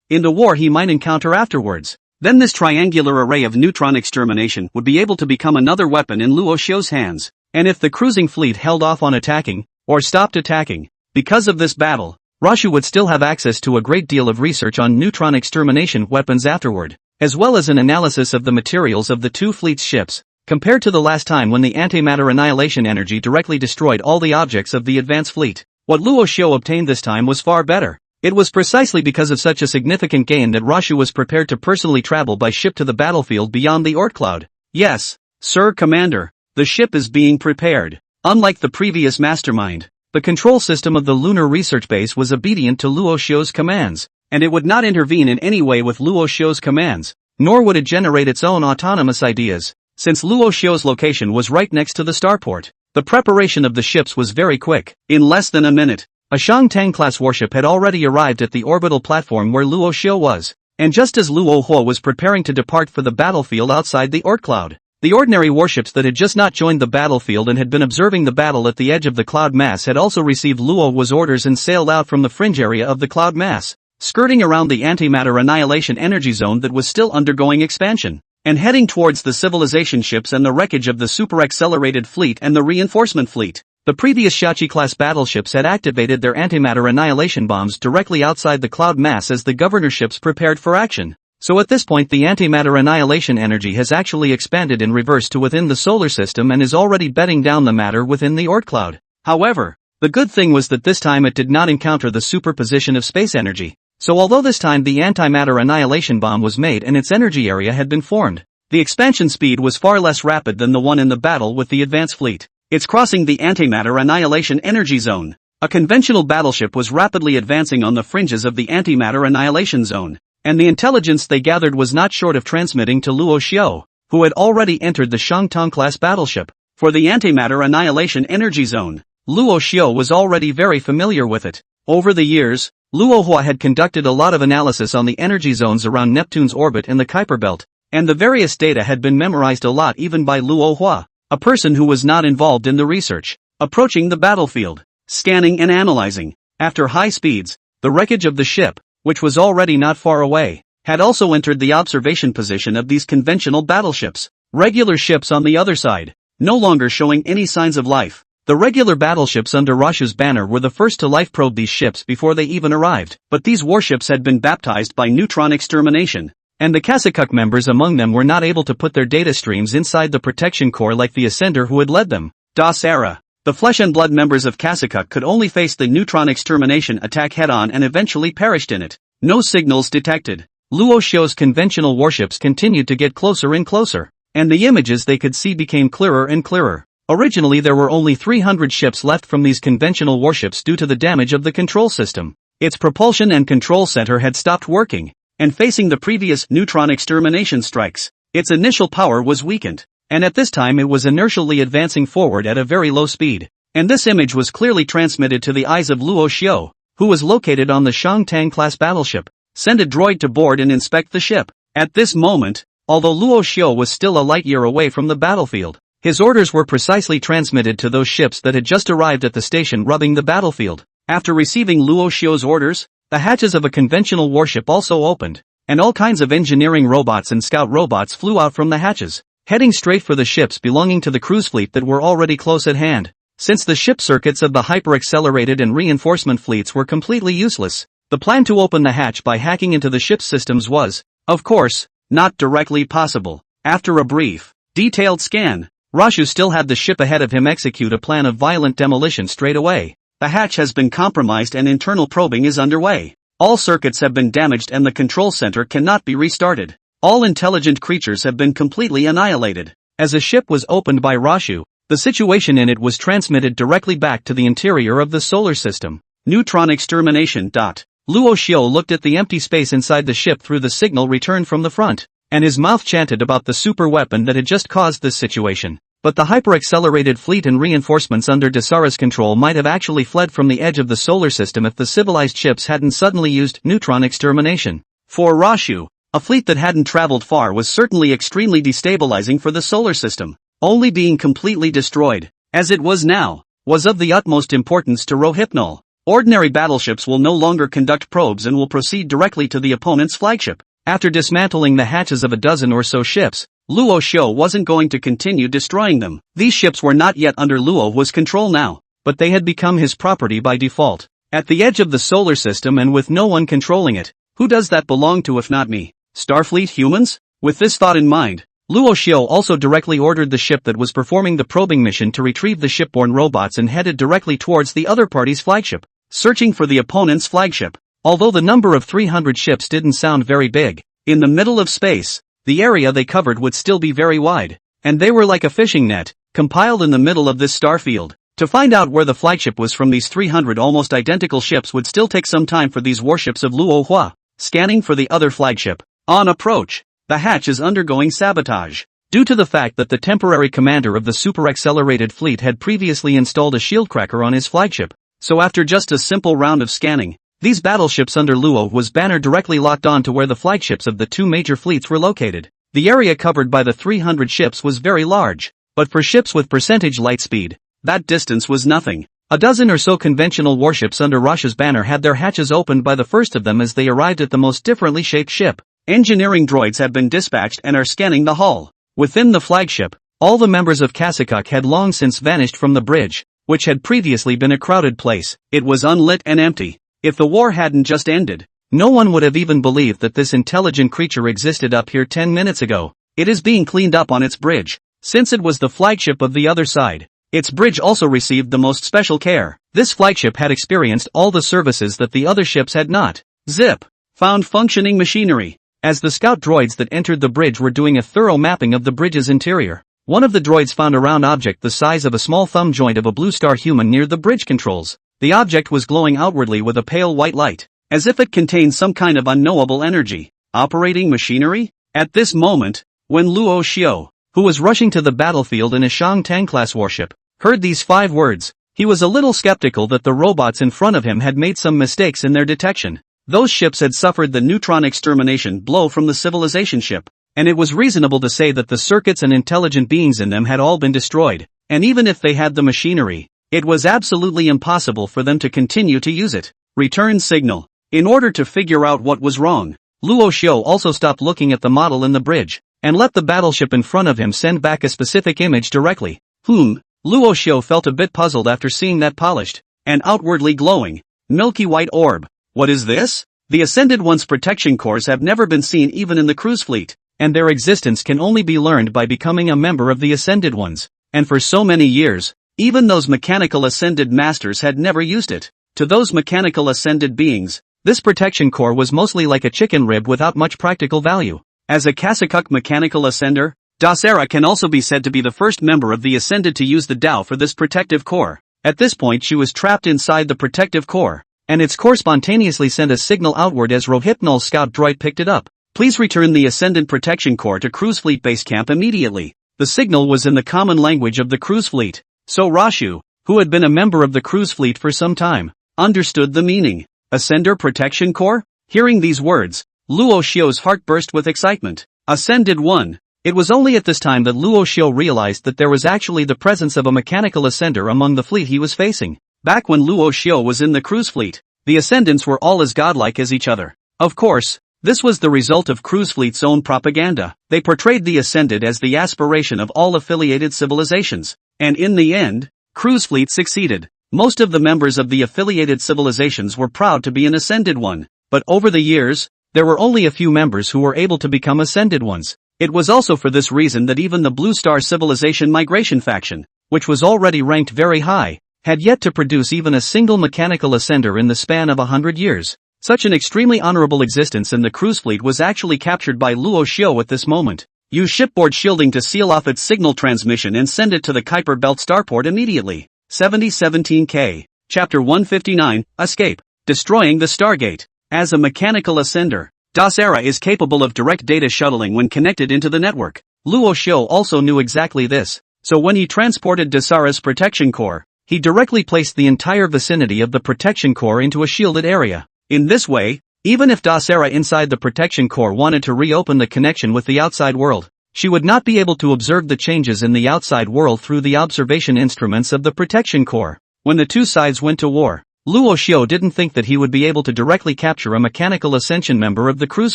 in the war he might encounter afterwards, then this triangular array of neutron extermination would be able to become another weapon in Luo Xiu's hands. And if the cruising fleet held off on attacking, or stopped attacking, because of this battle, Rashu would still have access to a great deal of research on neutron extermination weapons afterward, as well as an analysis of the materials of the 2 fleets' ships, compared to the last time when the antimatter annihilation energy directly destroyed all the objects of the advance fleet. What Luo Xiu obtained this time was far better. It was precisely because of such a significant gain that Rashu was prepared to personally travel by ship to the battlefield beyond the Oort cloud. Yes, Sir Commander, the ship is being prepared. Unlike the previous mastermind, the control system of the Lunar Research Base was obedient to Luo Xiu's commands, and it would not intervene in any way with Luo Xiu's commands, nor would it generate its own autonomous ideas. Since Luo Xiu's location was right next to the starport, the preparation of the ships was very quick. In less than a minute, a Shangtang-class warship had already arrived at the orbital platform where Luo Xiu was, and just as Luo Hua was preparing to depart for the battlefield outside the Oort cloud, the ordinary warships that had just not joined the battlefield and had been observing the battle at the edge of the cloud mass had also received Luo Hua's orders and sailed out from the fringe area of the cloud mass, skirting around the antimatter annihilation energy zone that was still undergoing expansion, and heading towards the civilization ships and the wreckage of the super-accelerated fleet and the reinforcement fleet. The previous Shachi-class battleships had activated their antimatter annihilation bombs directly outside the cloud mass as the governor ships prepared for action. So at this point the antimatter annihilation energy has actually expanded in reverse to within the solar system and is already bedding down the matter within the Oort cloud. However, the good thing was that this time it did not encounter the superposition of space energy. So although this time the antimatter annihilation bomb was made and its energy area had been formed, the expansion speed was far less rapid than the one in the battle with the advance fleet. It's crossing the antimatter annihilation energy zone. A conventional battleship was rapidly advancing on the fringes of the antimatter annihilation zone, and the intelligence they gathered was not short of transmitting to Luo Xiu, who had already entered the Shangtang-class battleship. For the antimatter annihilation energy zone, Luo Xiu was already very familiar with it. Over the years, Luo Hua had conducted a lot of analysis on the energy zones around Neptune's orbit and the Kuiper belt, and the various data had been memorized a lot even by Luo Hua, a person who was not involved in the research. Approaching the battlefield, scanning and analyzing. After high speeds, the wreckage of the ship, which was already not far away, had also entered the observation position of these conventional battleships. Regular ships on the other side, no longer showing any signs of life. The regular battleships under Rashu's banner were the first to life probe these ships before they even arrived, but these warships had been baptized by neutron extermination, and the Kasakuk members among them were not able to put their data streams inside the protection core like the ascender who had led them. Das Era. The flesh and blood members of Kasakuk could only face the neutron extermination attack head-on and eventually perished in it. No signals detected. Luo Xiu's conventional warships continued to get closer and closer, and the images they could see became clearer and clearer. Originally there were only 300 ships left from these conventional warships due to the damage of the control system. Its propulsion and control center had stopped working, and facing the previous neutron extermination strikes, its initial power was weakened, and at this time it was inertially advancing forward at a very low speed. And this image was clearly transmitted to the eyes of Luo Xiu, who was located on the Shangtang-class battleship. Send a droid to board and inspect the ship. At this moment, although Luo Xiu was still a light year away from the battlefield, his orders were precisely transmitted to those ships that had just arrived at the station rubbing the battlefield. After receiving Luo Xiu's orders, the hatches of a conventional warship also opened, and all kinds of engineering robots and scout robots flew out from the hatches, heading straight for the ships belonging to the cruise fleet that were already close at hand. Since the ship circuits of the hyper-accelerated and reinforcement fleets were completely useless, the plan to open the hatch by hacking into the ship's systems was, of course, not directly possible. After a brief, detailed scan, Rashu still had the ship ahead of him execute a plan of violent demolition straight away. The hatch has been compromised and internal probing is underway. All circuits have been damaged and the control center cannot be restarted. All intelligent creatures have been completely annihilated. As a ship was opened by Rashu, the situation in it was transmitted directly back to the interior of the solar system. Neutron extermination. Luo Xiu looked at the empty space inside the ship through the signal returned from the front, and his mouth chanted about the super weapon that had just caused this situation. But the hyper-accelerated fleet and reinforcements under Dasara's control might have actually fled from the edge of the solar system if the civilized ships hadn't suddenly used neutron extermination. For Rashu, a fleet that hadn't traveled far was certainly extremely destabilizing for the solar system. Only being completely destroyed, as it was now, was of the utmost importance to Rohypnol. Ordinary battleships will no longer conduct probes and will proceed directly to the opponent's flagship. After dismantling the hatches of a dozen or so ships, Luo Xiu wasn't going to continue destroying them. These ships were not yet under Luo's control now, but they had become his property by default. At the edge of the solar system and with no one controlling it, who does that belong to if not me? Starfleet humans? With this thought in mind, Luo Xiu also directly ordered the ship that was performing the probing mission to retrieve the shipborne robots and headed directly towards the other party's flagship, searching for the opponent's flagship. Although the number of 300 ships didn't sound very big, in the middle of space, the area they covered would still be very wide, and they were like a fishing net, compiled in the middle of this star field. To find out where the flagship was from these 300 almost identical ships would still take some time for these warships of Luo Hua. Scanning for the other flagship. On approach, the hatch is undergoing sabotage. Due to the fact that the temporary commander of the super-accelerated fleet had previously installed a shield cracker on his flagship, so after just a simple round of scanning, these battleships under Luo's banner directly locked on to where the flagships of the two major fleets were located. The area covered by the 300 ships was very large, but for ships with percentage light speed, that distance was nothing. A dozen or so conventional warships under Rashu's banner had their hatches opened by the first of them as they arrived at the most differently shaped ship. Engineering droids have been dispatched and are scanning the hull. Within the flagship, all the members of Kasakuk had long since vanished from the bridge, which had previously been a crowded place. It was unlit and empty. If the war hadn't just ended, no one would have even believed that this intelligent creature existed up here 10 minutes ago. It is being cleaned up on its bridge, since it was the flagship of the other side. Its bridge also received the most special care. This flagship had experienced all the services that the other ships had not. Zip. Found functioning machinery. As the scout droids that entered the bridge were doing a thorough mapping of the bridge's interior, one of the droids found a round object the size of a small thumb joint of a blue star human near the bridge controls. The object was glowing outwardly with a pale white light, as if it contained some kind of unknowable energy. Operating machinery? At this moment, when Luo Xiu, who was rushing to the battlefield in a Shangtang-class warship, heard these 5 words, he was a little skeptical that the robots in front of him had made some mistakes in their detection. Those ships had suffered the neutron extermination blow from the civilization ship, and it was reasonable to say that the circuits and intelligent beings in them had all been destroyed, and even if they had the machinery, it was absolutely impossible for them to continue to use it. Return signal. In order to figure out what was wrong, Luo Xiu also stopped looking at the model in the bridge, and let the battleship in front of him send back a specific image directly. Luo Xiu felt a bit puzzled after seeing that polished, and outwardly glowing, milky white orb. What is this? The Ascended One's protection cores have never been seen even in the cruise fleet, and their existence can only be learned by becoming a member of the Ascended Ones. And for so many years, even those mechanical Ascended Masters had never used it. To those mechanical Ascended beings, this protection core was mostly like a chicken rib without much practical value. As a Kasakuk mechanical Ascender, Dasera can also be said to be the first member of the Ascended to use the Tao for this protective core. At this point she was trapped inside the protective core, and its core spontaneously sent a signal outward as Rohypnol's scout droid picked it up. Please return the Ascendant Protection Core to Cruise Fleet Base Camp immediately. The signal was in the common language of the cruise fleet, so Rashu, who had been a member of the cruise fleet for some time, understood the meaning. Ascender Protection Core? Hearing these words, Luo Xiu's heart burst with excitement. Ascended One. It was only at this time that Luo Xiu realized that there was actually the presence of a mechanical ascender among the fleet he was facing. Back when Luo Xiu was in the cruise fleet, the ascendants were all as godlike as each other. Of course, this was the result of cruise fleet's own propaganda. They portrayed the ascended as the aspiration of all affiliated civilizations. And in the end, cruise fleet succeeded. Most of the members of the affiliated civilizations were proud to be an Ascended One, but over the years, there were only a few members who were able to become Ascended Ones. It was also for this reason that even the Blue Star Civilization Migration faction, which was already ranked very high, had yet to produce even a single mechanical ascender in the span of 100 years. Such an extremely honorable existence in the cruise fleet was actually captured by Luo Xiu at this moment. Use shipboard shielding to seal off its signal transmission and send it to the Kuiper Belt starport immediately. 7017K. Chapter 159, Escape. Destroying the Stargate. As a mechanical ascender, Dasera is capable of direct data shuttling when connected into the network. Luo Xiu also knew exactly this, so when he transported Dasera's protection core, he directly placed the entire vicinity of the protection core into a shielded area. In this way, even if Dasera inside the protection core wanted to reopen the connection with the outside world, she would not be able to observe the changes in the outside world through the observation instruments of the protection core. When the two sides went to war, Luo Xiu didn't think that he would be able to directly capture a mechanical ascension member of the cruise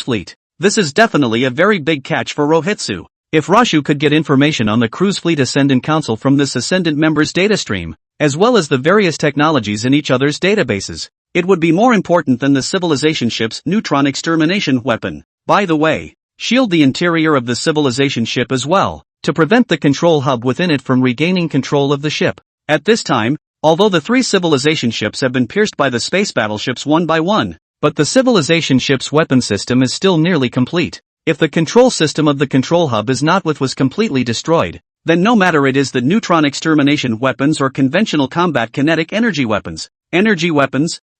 fleet. This is definitely a very big catch for Rohitsu. If Rashu could get information on the cruise fleet Ascendant Council from this Ascendant member's data stream, as well as the various technologies in each other's databases, it would be more important than the civilization ship's neutron extermination weapon. By the way, shield the interior of the civilization ship as well, to prevent the control hub within it from regaining control of the ship. At this time, although the three civilization ships have been pierced by the space battleships one by one, but the civilization ship's weapon system is still nearly complete. If the control system of the control hub is not was completely destroyed, then no matter it is the neutron extermination weapons or conventional combat kinetic energy weapons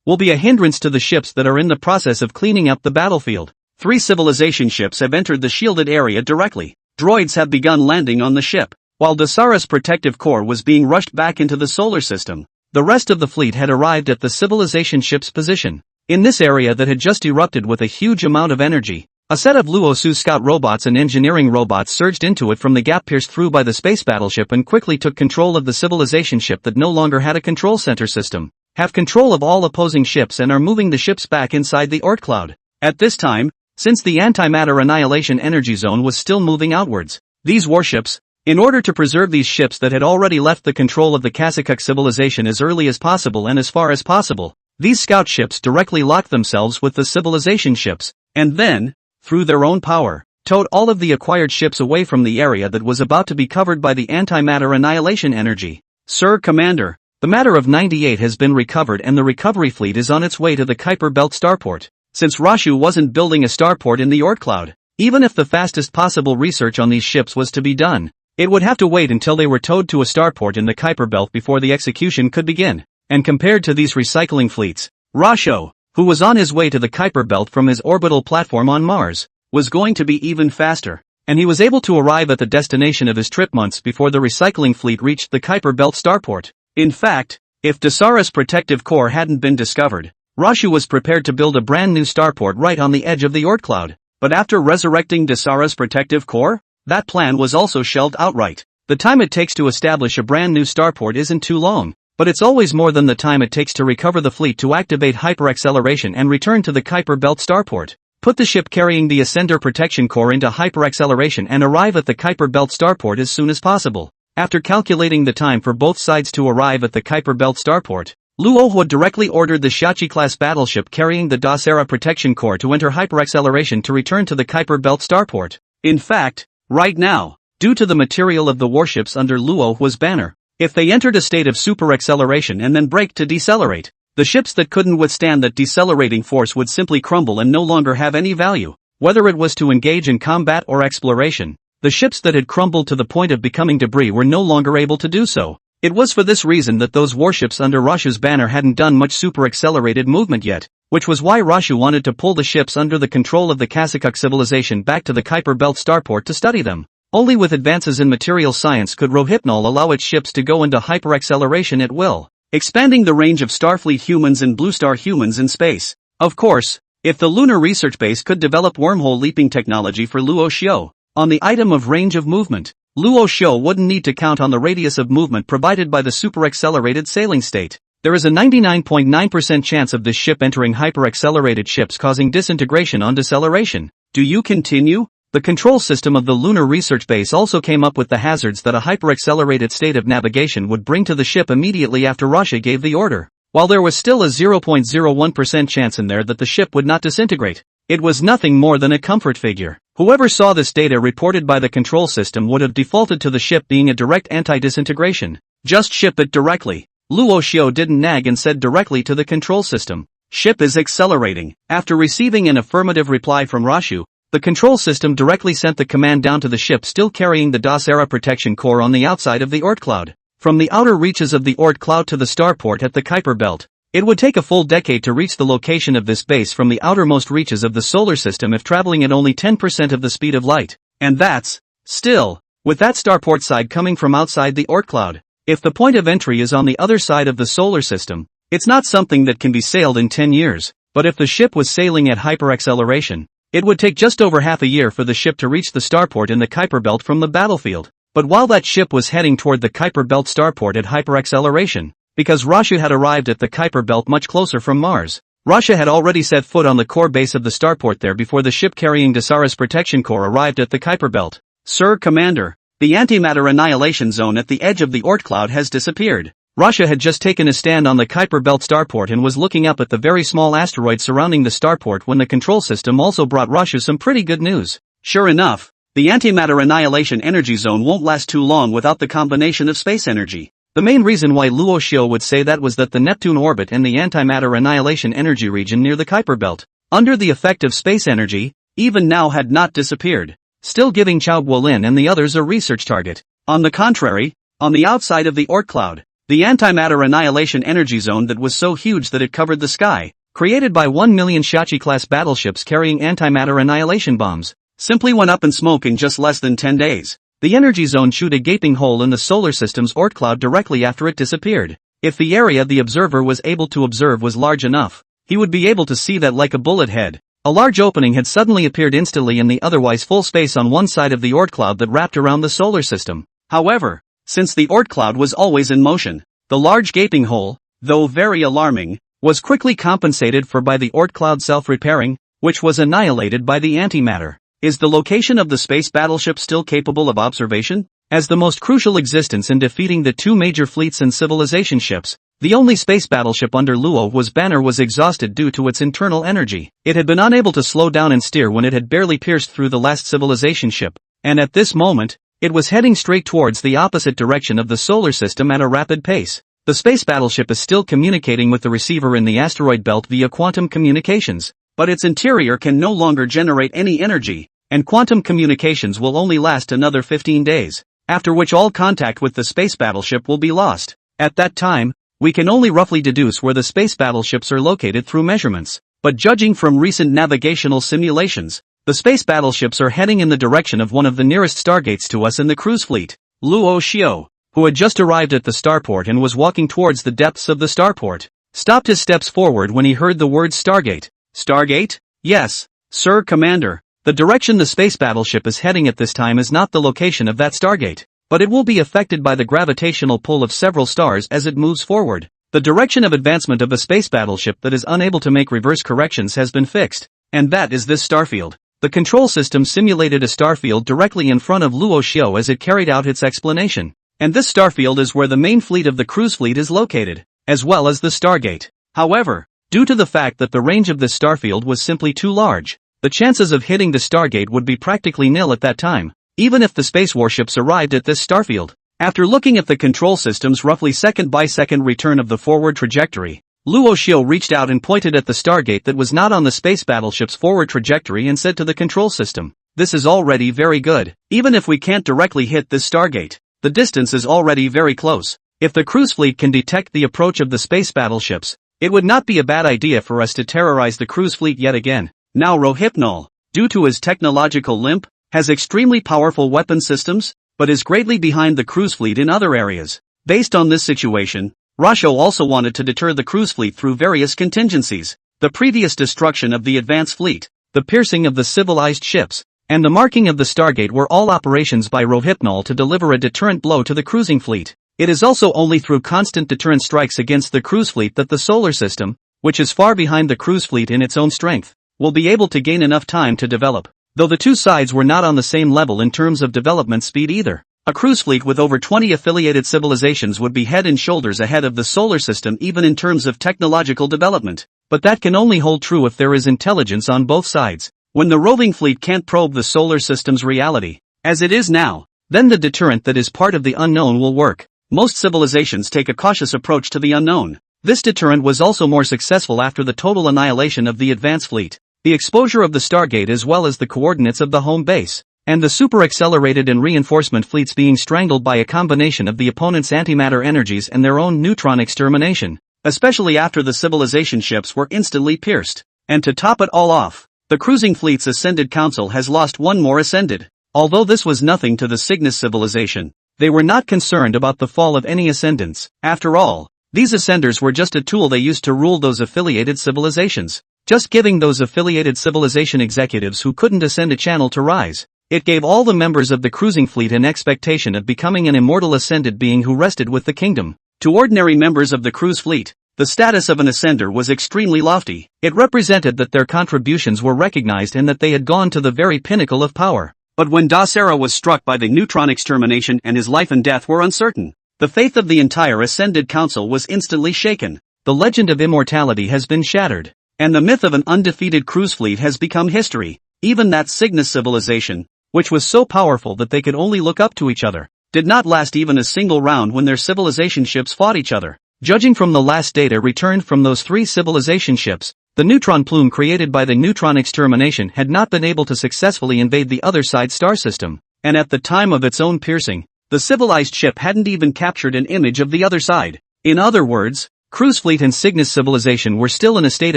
will be a hindrance to the ships that are in the process of cleaning up the battlefield. 3 civilization ships have entered the shielded area directly. Droids have begun landing on the ship. While Dasara's protective core was being rushed back into the solar system, the rest of the fleet had arrived at the civilization ship's position. In this area that had just erupted with a huge amount of energy, a set of Luosu's scout robots and engineering robots surged into it from the gap pierced through by the space battleship and quickly took control of the civilization ship that no longer had a control center system, have control of all opposing ships and are moving the ships back inside the Oort cloud. At this time, since the antimatter annihilation energy zone was still moving outwards, these warships, in order to preserve these ships that had already left the control of the Kasakuk civilization as early as possible and as far as possible, these scout ships directly locked themselves with the civilization ships, and then, through their own power, towed all of the acquired ships away from the area that was about to be covered by the antimatter annihilation energy. Sir Commander, the matter of 98 has been recovered and the recovery fleet is on its way to the Kuiper Belt starport. Since Rashu wasn't building a starport in the Oort cloud, even if the fastest possible research on these ships was to be done, it would have to wait until they were towed to a starport in the Kuiper Belt before the execution could begin. And compared to these recycling fleets, Rashu, who was on his way to the Kuiper Belt from his orbital platform on Mars, was going to be even faster, and he was able to arrive at the destination of his trip months before the recycling fleet reached the Kuiper Belt starport. In fact, if Dasara's protective core hadn't been discovered, Rashu was prepared to build a brand new starport right on the edge of the Oort cloud. But after resurrecting Dasara's protective core, that plan was also shelved outright. The time it takes to establish a brand new starport isn't too long, but it's always more than the time it takes to recover the fleet to activate hyperacceleration and return to the Kuiper Belt starport. Put the ship carrying the Ascender protection core into hyperacceleration and arrive at the Kuiper Belt starport as soon as possible. After calculating the time for both sides to arrive at the Kuiper Belt starport, Luo Hua directly ordered the Shachi-class battleship carrying the Das Era protection core to enter hyperacceleration to return to the Kuiper Belt starport. In fact, right now, due to the material of the warships under Luo Hua's banner, if they entered a state of superacceleration and then brake to decelerate, the ships that couldn't withstand that decelerating force would simply crumble and no longer have any value. Whether it was to engage in combat or exploration, the ships that had crumbled to the point of becoming debris were no longer able to do so. It was for this reason that those warships under Rashu's banner hadn't done much super-accelerated movement yet, which was why Rashu wanted to pull the ships under the control of the Kasakuk civilization back to the Kuiper Belt starport to study them. Only with advances in material science could Rohypnol allow its ships to go into hyperacceleration at will, expanding the range of Starfleet humans and Blue Star humans in space. Of course, if the Lunar Research Base could develop wormhole leaping technology for Luo Xiao, on the item of range of movement, Luo Xiao wouldn't need to count on the radius of movement provided by the superaccelerated sailing state. There is a 99.9% chance of this ship entering hyperaccelerated ships causing disintegration on deceleration. Do you continue? The control system of the Lunar Research Base also came up with the hazards that a hyperaccelerated state of navigation would bring to the ship immediately after Russia gave the order. While there was still a 0.01% chance in there that the ship would not disintegrate, it was nothing more than a comfort figure. Whoever saw this data reported by the control system would have defaulted to the ship being a direct anti-disintegration. Just ship it directly. Luo Xiao didn't nag and said directly to the control system, "Ship is accelerating." After receiving an affirmative reply from Rashu, the control system directly sent the command down to the ship still carrying the Das Era protection core on the outside of the Oort cloud. From the outer reaches of the Oort cloud to the starport at the Kuiper Belt, it would take a full decade to reach the location of this base from the outermost reaches of the solar system if traveling at only 10% of the speed of light. And that's, still, with that starport side coming from outside the Oort cloud. If the point of entry is on the other side of the solar system, it's not something that can be sailed in 10 years, but if the ship was sailing at hyperacceleration, it would take just over half a year for the ship to reach the starport in the Kuiper Belt from the battlefield. But while that ship was heading toward the Kuiper Belt starport at hyperacceleration, because Rasha had arrived at the Kuiper Belt much closer from Mars, Rasha had already set foot on the core base of the starport there before the ship carrying Dasara's protection core arrived at the Kuiper Belt. "Sir Commander, the antimatter annihilation zone at the edge of the Oort cloud has disappeared." Rasha had just taken a stand on the Kuiper Belt starport and was looking up at the very small asteroid surrounding the starport when the control system also brought Rasha some pretty good news. Sure enough, the antimatter annihilation energy zone won't last too long without the combination of space energy. The main reason why Luo Xiao would say that was that the Neptune orbit and the antimatter annihilation energy region near the Kuiper Belt, under the effect of space energy, even now had not disappeared, still giving Chao Guolin and the others a research target. On the contrary, on the outside of the Oort cloud, the antimatter annihilation energy zone that was so huge that it covered the sky, created by 1 million Shachi-class battleships carrying antimatter annihilation bombs, simply went up in smoke in just less than 10 days. The energy zone chewed a gaping hole in the solar system's Oort cloud directly after it disappeared. If the area the observer was able to observe was large enough, he would be able to see that like a bullet head, a large opening had suddenly appeared instantly in the otherwise full space on one side of the Oort cloud that wrapped around the solar system. However, since the Oort cloud was always in motion, the large gaping hole, though very alarming, was quickly compensated for by the Oort cloud self-repairing, which was annihilated by the antimatter. Is the location of the space battleship still capable of observation? As the most crucial existence in defeating the two major fleets and civilization ships, the only space battleship under Luo Hua's banner was exhausted due to its internal energy. It had been unable to slow down and steer when it had barely pierced through the last civilization ship, and at this moment, it was heading straight towards the opposite direction of the solar system at a rapid pace. The space battleship is still communicating with the receiver in the asteroid belt via quantum communications, but its interior can no longer generate any energy, and quantum communications will only last another 15 days, after which all contact with the space battleship will be lost. At that time, we can only roughly deduce where the space battleships are located through measurements, but judging from recent navigational simulations, the space battleships are heading in the direction of one of the nearest stargates to us in the cruise fleet. Luo Xiao, who had just arrived at the starport and was walking towards the depths of the starport, stopped his steps forward when he heard the word Stargate. Stargate? Yes, Sir Commander. The direction the space battleship is heading at this time is not the location of that Stargate, but it will be affected by the gravitational pull of several stars as it moves forward. The direction of advancement of a space battleship that is unable to make reverse corrections has been fixed, and that is this starfield. The control system simulated a starfield directly in front of Luo Xiao as it carried out its explanation. and this starfield is where the main fleet of the cruise fleet is located, as well as the Stargate. However, due to the fact that the range of this starfield was simply too large, the chances of hitting the Stargate would be practically nil at that time, even if the space warships arrived at this starfield. After looking at the control system's roughly second-by-second return of the forward trajectory, Luo Xiu reached out and pointed at the Stargate that was not on the space battleship's forward trajectory and said to the control system, "This is already very good. Even if we can't directly hit this Stargate, the distance is already very close. If the cruise fleet can detect the approach of the space battleships, it would not be a bad idea for us to terrorize the cruise fleet yet again." Now Rohypnol, due to his technological limp, has extremely powerful weapon systems, but is greatly behind the cruise fleet in other areas. Based on this situation, Rasho also wanted to deter the cruise fleet through various contingencies: the previous destruction of the advance fleet, the piercing of the civilized ships, and the marking of the Stargate were all operations by Rohypnol to deliver a deterrent blow to the cruising fleet. It is also only through constant deterrent strikes against the cruise fleet that the solar system, which is far behind the cruise fleet in its own strength, will be able to gain enough time to develop. Though the two sides were not on the same level in terms of development speed either. A cruise fleet with over 20 affiliated civilizations would be head and shoulders ahead of the solar system even in terms of technological development. But that can only hold true if there is intelligence on both sides. When the roving fleet can't probe the solar system's reality, as it is now, then the deterrent that is part of the unknown will work. Most civilizations take a cautious approach to the unknown. This deterrent was also more successful after the total annihilation of the advance fleet, the exposure of the Stargate as well as the coordinates of the home base, and the super-accelerated and reinforcement fleets being strangled by a combination of the opponent's antimatter energies and their own neutron extermination, especially after the civilization ships were instantly pierced. And to top it all off, the cruising fleet's Ascended Council has lost one more Ascended. Although this was nothing to the Cygnus civilization, they were not concerned about the fall of any Ascendants. After all, these Ascenders were just a tool they used to rule those affiliated civilizations. Just giving those affiliated civilization executives who couldn't ascend a channel to rise. It gave all the members of the cruising fleet an expectation of becoming an immortal ascended being who rested with the kingdom. To ordinary members of the cruise fleet, the status of an ascender was extremely lofty. It represented that their contributions were recognized and that they had gone to the very pinnacle of power. But when Dasera was struck by the neutron extermination and his life and death were uncertain, the faith of the entire Ascended Council was instantly shaken. The legend of immortality has been shattered, and the myth of an undefeated cruise fleet has become history. Even that Cygnus civilization, which was so powerful that they could only look up to each other, did not last even a single round when their civilization ships fought each other. Judging from the last data returned from those three civilization ships, the neutron plume created by the neutron extermination had not been able to successfully invade the other side's star system, and at the time of its own piercing, the civilized ship hadn't even captured an image of the other side. In other words, Cruise Fleet and Cygnus civilization were still in a state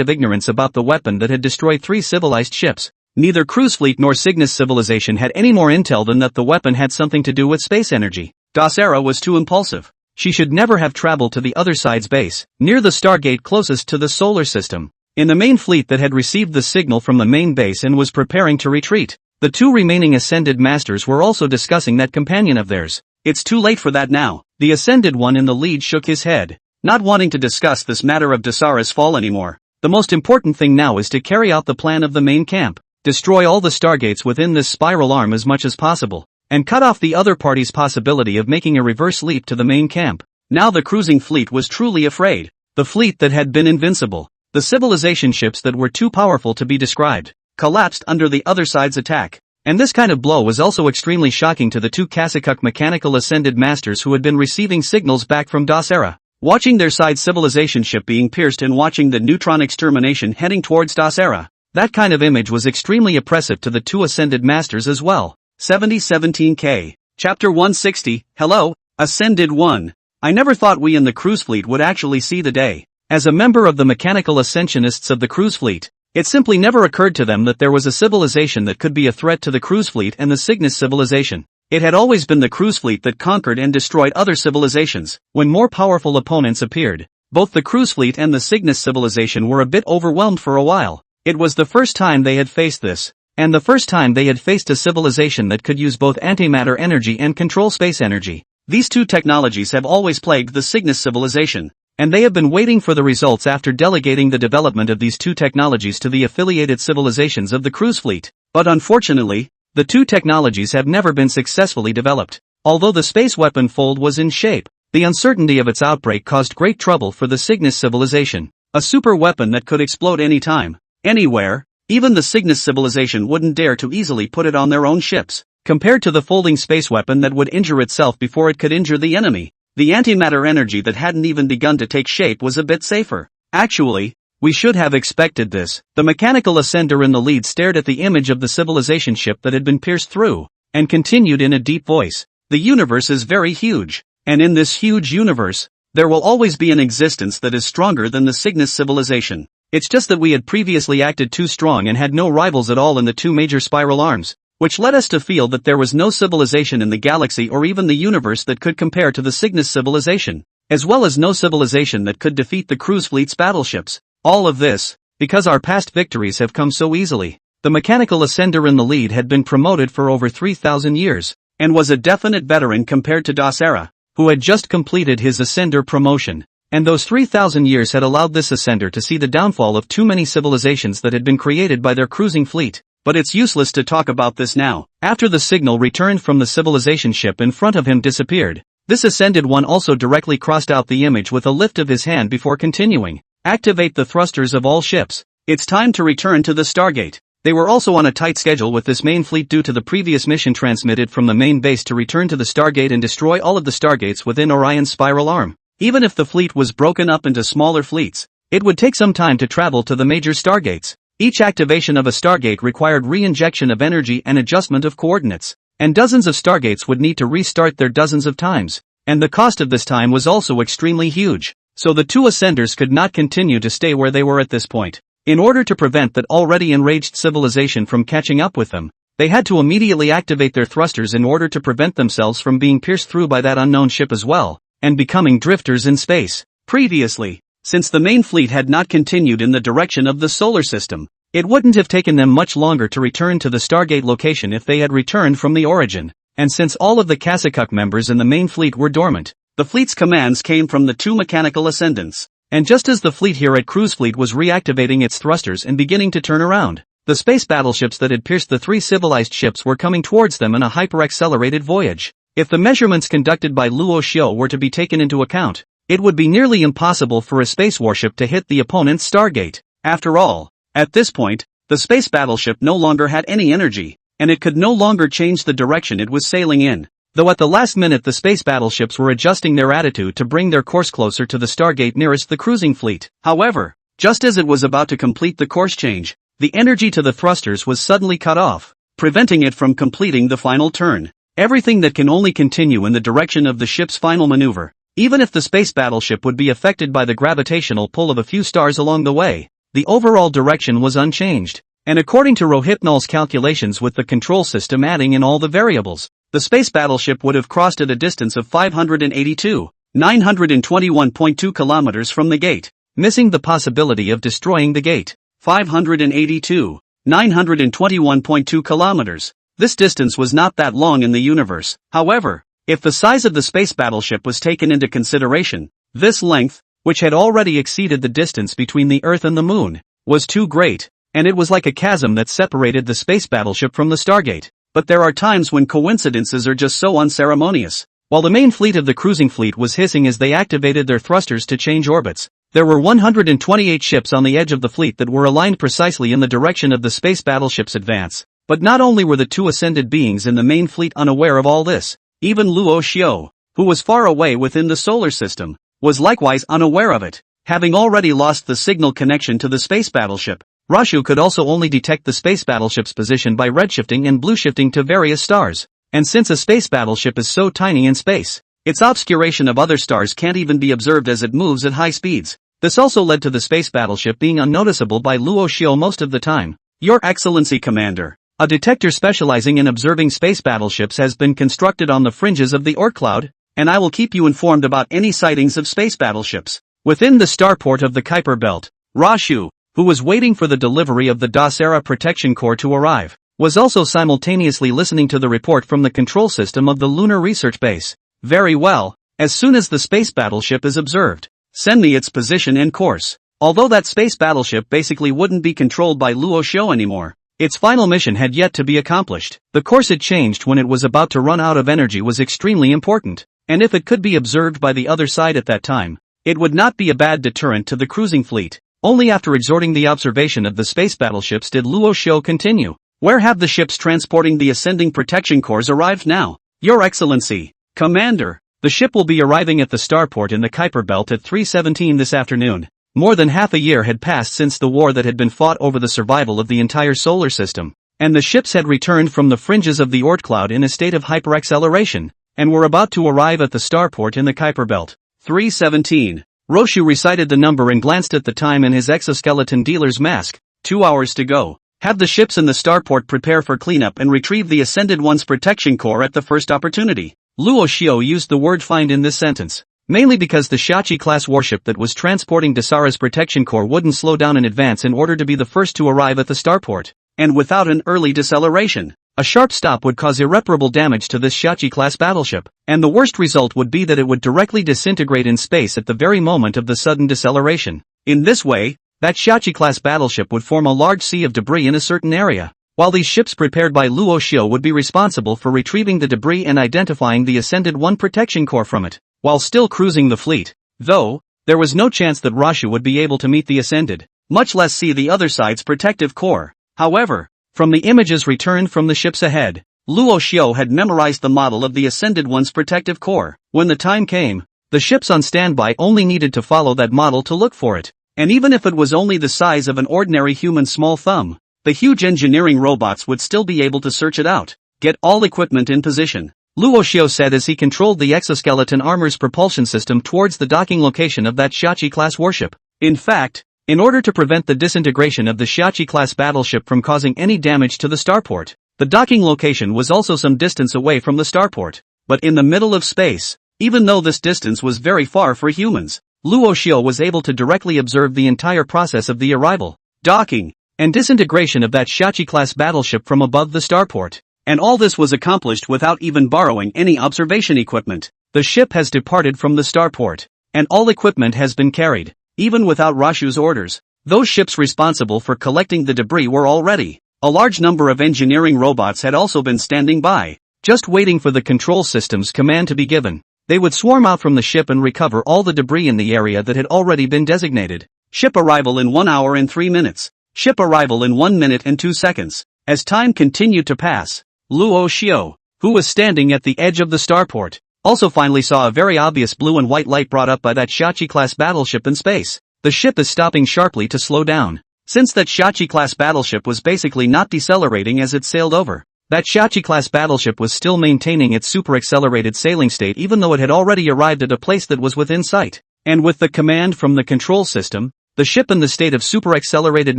of ignorance about the weapon that had destroyed three civilized ships. Neither Cruise Fleet nor Cygnus civilization had any more intel than that the weapon had something to do with space energy. Dasera was too impulsive. She should never have traveled to the other side's base, near the Stargate closest to the solar system. In the main fleet that had received the signal from the main base and was preparing to retreat, the two remaining Ascended Masters were also discussing that companion of theirs. It's too late for that now. The Ascended one in the lead shook his head, not wanting to discuss this matter of Dasera's fall anymore. The most important thing now is to carry out the plan of the main camp. Destroy all the Stargates within this spiral arm as much as possible, and cut off the other party's possibility of making a reverse leap to the main camp. Now the cruising fleet was truly afraid. The fleet that had been invincible, the civilization ships that were too powerful to be described, collapsed under the other side's attack. And this kind of blow was also extremely shocking to the two Kasakuk mechanical Ascended Masters who had been receiving signals back from Dasera. Watching their side civilization ship being pierced and watching the neutron extermination heading towards Dasera, that kind of image was extremely oppressive to the two Ascended Masters as well. 7017K. Chapter 160, Hello, Ascended 1. I never thought we in the cruise fleet would actually see the day. As a member of the mechanical ascensionists of the cruise fleet, it simply never occurred to them that there was a civilization that could be a threat to the cruise fleet and the Cygnus civilization. It had always been the cruise fleet that conquered and destroyed other civilizations. When more powerful opponents appeared, both the cruise fleet and the Cygnus civilization were a bit overwhelmed for a while. It was the first time they had faced this, and the first time they had faced a civilization that could use both antimatter energy and control space energy. These two technologies have always plagued the Cygnus civilization, and they have been waiting for the results after delegating the development of these two technologies to the affiliated civilizations of the cruise fleet. But unfortunately, the two technologies have never been successfully developed. Although the space weapon fold was in shape, the uncertainty of its outbreak caused great trouble for the Cygnus civilization. A super weapon that could explode anytime, anywhere, even the Cygnus civilization wouldn't dare to easily put it on their own ships. Compared to the folding space weapon that would injure itself before it could injure the enemy, the antimatter energy that hadn't even begun to take shape was a bit safer. Actually, we should have expected this. The mechanical ascender in the lead stared at the image of the civilization ship that had been pierced through, and continued in a deep voice. The universe is very huge, and in this huge universe, there will always be an existence that is stronger than the Cygnus civilization. It's just that we had previously acted too strong and had no rivals at all in the two major spiral arms, which led us to feel that there was no civilization in the galaxy or even the universe that could compare to the Cygnus civilization, as well as no civilization that could defeat the cruise fleet's battleships. All of this, because our past victories have come so easily. The mechanical ascender in the lead had been promoted for over 3,000 years, and was a definite veteran compared to Dasera, who had just completed his ascender promotion. And those 3,000 years had allowed this ascender to see the downfall of too many civilizations that had been created by their cruising fleet. But it's useless to talk about this now. After the signal returned from the civilization ship in front of him disappeared, this ascended one also directly crossed out the image with a lift of his hand before continuing. Activate the thrusters of all ships. It's time to return to the Stargate. They were also on a tight schedule with this main fleet due to the previous mission transmitted from the main base to return to the Stargate and destroy all of the Stargates within Orion's spiral arm. Even if the fleet was broken up into smaller fleets, it would take some time to travel to the major Stargates. Each activation of a Stargate required re-injection of energy and adjustment of coordinates, and dozens of Stargates would need to restart their dozens of times, and the cost of this time was also extremely huge, so the two ascenders could not continue to stay where they were at this point. In order to prevent that already enraged civilization from catching up with them, they had to immediately activate their thrusters in order to prevent themselves from being pierced through by that unknown ship as well, and becoming drifters in space. Previously, since the main fleet had not continued in the direction of the solar system, it wouldn't have taken them much longer to return to the Stargate location if they had returned from the origin, and since all of the Kasakuk members in the main fleet were dormant, the fleet's commands came from the two mechanical ascendants. And just as the fleet here at Cruise Fleet was reactivating its thrusters and beginning to turn around, the space battleships that had pierced the three civilized ships were coming towards them in a hyper-accelerated voyage. If the measurements conducted by Luo Xiu were to be taken into account, it would be nearly impossible for a space warship to hit the opponent's Stargate. After all, at this point, the space battleship no longer had any energy, and it could no longer change the direction it was sailing in. Though at the last minute the space battleships were adjusting their attitude to bring their course closer to the Stargate nearest the cruising fleet. However, just as it was about to complete the course change, the energy to the thrusters was suddenly cut off, preventing it from completing the final turn. Everything that can only continue in the direction of the ship's final maneuver, even if the space battleship would be affected by the gravitational pull of a few stars along the way, the overall direction was unchanged. And according to Rohypnol's calculations with the control system adding in all the variables, the space battleship would have crossed at a distance of 921.2 kilometers from the gate, missing the possibility of destroying the gate. 921.2 kilometers. This distance was not that long in the universe. However, if the size of the space battleship was taken into consideration, this length, which had already exceeded the distance between the Earth and the Moon, was too great, and it was like a chasm that separated the space battleship from the Stargate. But there are times when coincidences are just so unceremonious. While the main fleet of the cruising fleet was hissing as they activated their thrusters to change orbits, there were 128 ships on the edge of the fleet that were aligned precisely in the direction of the space battleship's advance. But not only were the two ascended beings in the main fleet unaware of all this, even Luo Xiu, who was far away within the solar system, was likewise unaware of it. Having already lost the signal connection to the space battleship, Rashu could also only detect the space battleship's position by redshifting and blueshifting to various stars. And since a space battleship is so tiny in space, its obscuration of other stars can't even be observed as it moves at high speeds. This also led to the space battleship being unnoticeable by Luo Xiu most of the time. Your Excellency Commander, a detector specializing in observing space battleships has been constructed on the fringes of the Oort cloud, and I will keep you informed about any sightings of space battleships. Within the starport of the Kuiper Belt, Rashu, who was waiting for the delivery of the Dasera Protection Corps to arrive, was also simultaneously listening to the report from the control system of the Lunar Research Base. Very well, as soon as the space battleship is observed, send me its position and course. Although that space battleship basically wouldn't be controlled by Luo Xiu anymore, Its final mission had yet to be accomplished. The course it changed when it was about to run out of energy was extremely important, and if it could be observed by the other side at that time, it would not be a bad deterrent to the cruising fleet. Only after exhorting the observation of the space battleships did Luo Xiu continue. Where have the ships transporting the ascending protection cores arrived now? Your Excellency, Commander, the ship will be arriving at the starport in the Kuiper Belt at 3:17 this afternoon. More than half a year had passed since the war that had been fought over the survival of the entire solar system, and the ships had returned from the fringes of the Oort cloud in a state of hyperacceleration, and were about to arrive at the starport in the Kuiper Belt. 3:17. Roshu recited the number and glanced at the time in his exoskeleton dealer's mask. 2 hours to go. Have the ships in the starport prepare for cleanup and retrieve the Ascended One's protection core at the first opportunity. Luo Xiu used the word find in this sentence, mainly because the Shachi-class warship that was transporting Dasara's protection core wouldn't slow down in advance in order to be the first to arrive at the starport, and without an early deceleration, a sharp stop would cause irreparable damage to this Shachi-class battleship, and the worst result would be that it would directly disintegrate in space at the very moment of the sudden deceleration. In this way, that Shachi-class battleship would form a large sea of debris in a certain area, while these ships prepared by Luo Xiu would be responsible for retrieving the debris and identifying the Ascended One protection core from it, while still cruising the fleet. Though, there was no chance that Rashu would be able to meet the Ascended, much less see the other side's protective core. However, from the images returned from the ships ahead, Luo Xiu had memorized the model of the Ascended One's protective core. When the time came, the ships on standby only needed to follow that model to look for it, and even if it was only the size of an ordinary human small thumb, the huge engineering robots would still be able to search it out. Get all equipment in position, Luo Xiu said as he controlled the exoskeleton armor's propulsion system towards the docking location of that Shachi-class warship. In fact, in order to prevent the disintegration of the Shachi-class battleship from causing any damage to the starport, the docking location was also some distance away from the starport, but in the middle of space. Even though this distance was very far for humans, Luo Xiu was able to directly observe the entire process of the arrival, docking, and disintegration of that Shachi-class battleship from above the starport. And all this was accomplished without even borrowing any observation equipment. The ship has departed from the starport, and all equipment has been carried, even without Rashu's orders. Those ships responsible for collecting the debris were all ready. A large number of engineering robots had also been standing by, just waiting for the control system's command to be given. They would swarm out from the ship and recover all the debris in the area that had already been designated. Ship arrival in 1 hour and 3 minutes. Ship arrival in 1 minute and 2 seconds. As time continued to pass, Luo Xiu, who was standing at the edge of the starport, also finally saw a very obvious blue and white light brought up by that Shachi-class battleship in space. The ship is stopping sharply to slow down. Since that Shachi-class battleship was basically not decelerating as it sailed over, that Shachi-class battleship was still maintaining its super-accelerated sailing state even though it had already arrived at a place that was within sight. And with the command from the control system, the ship in the state of super-accelerated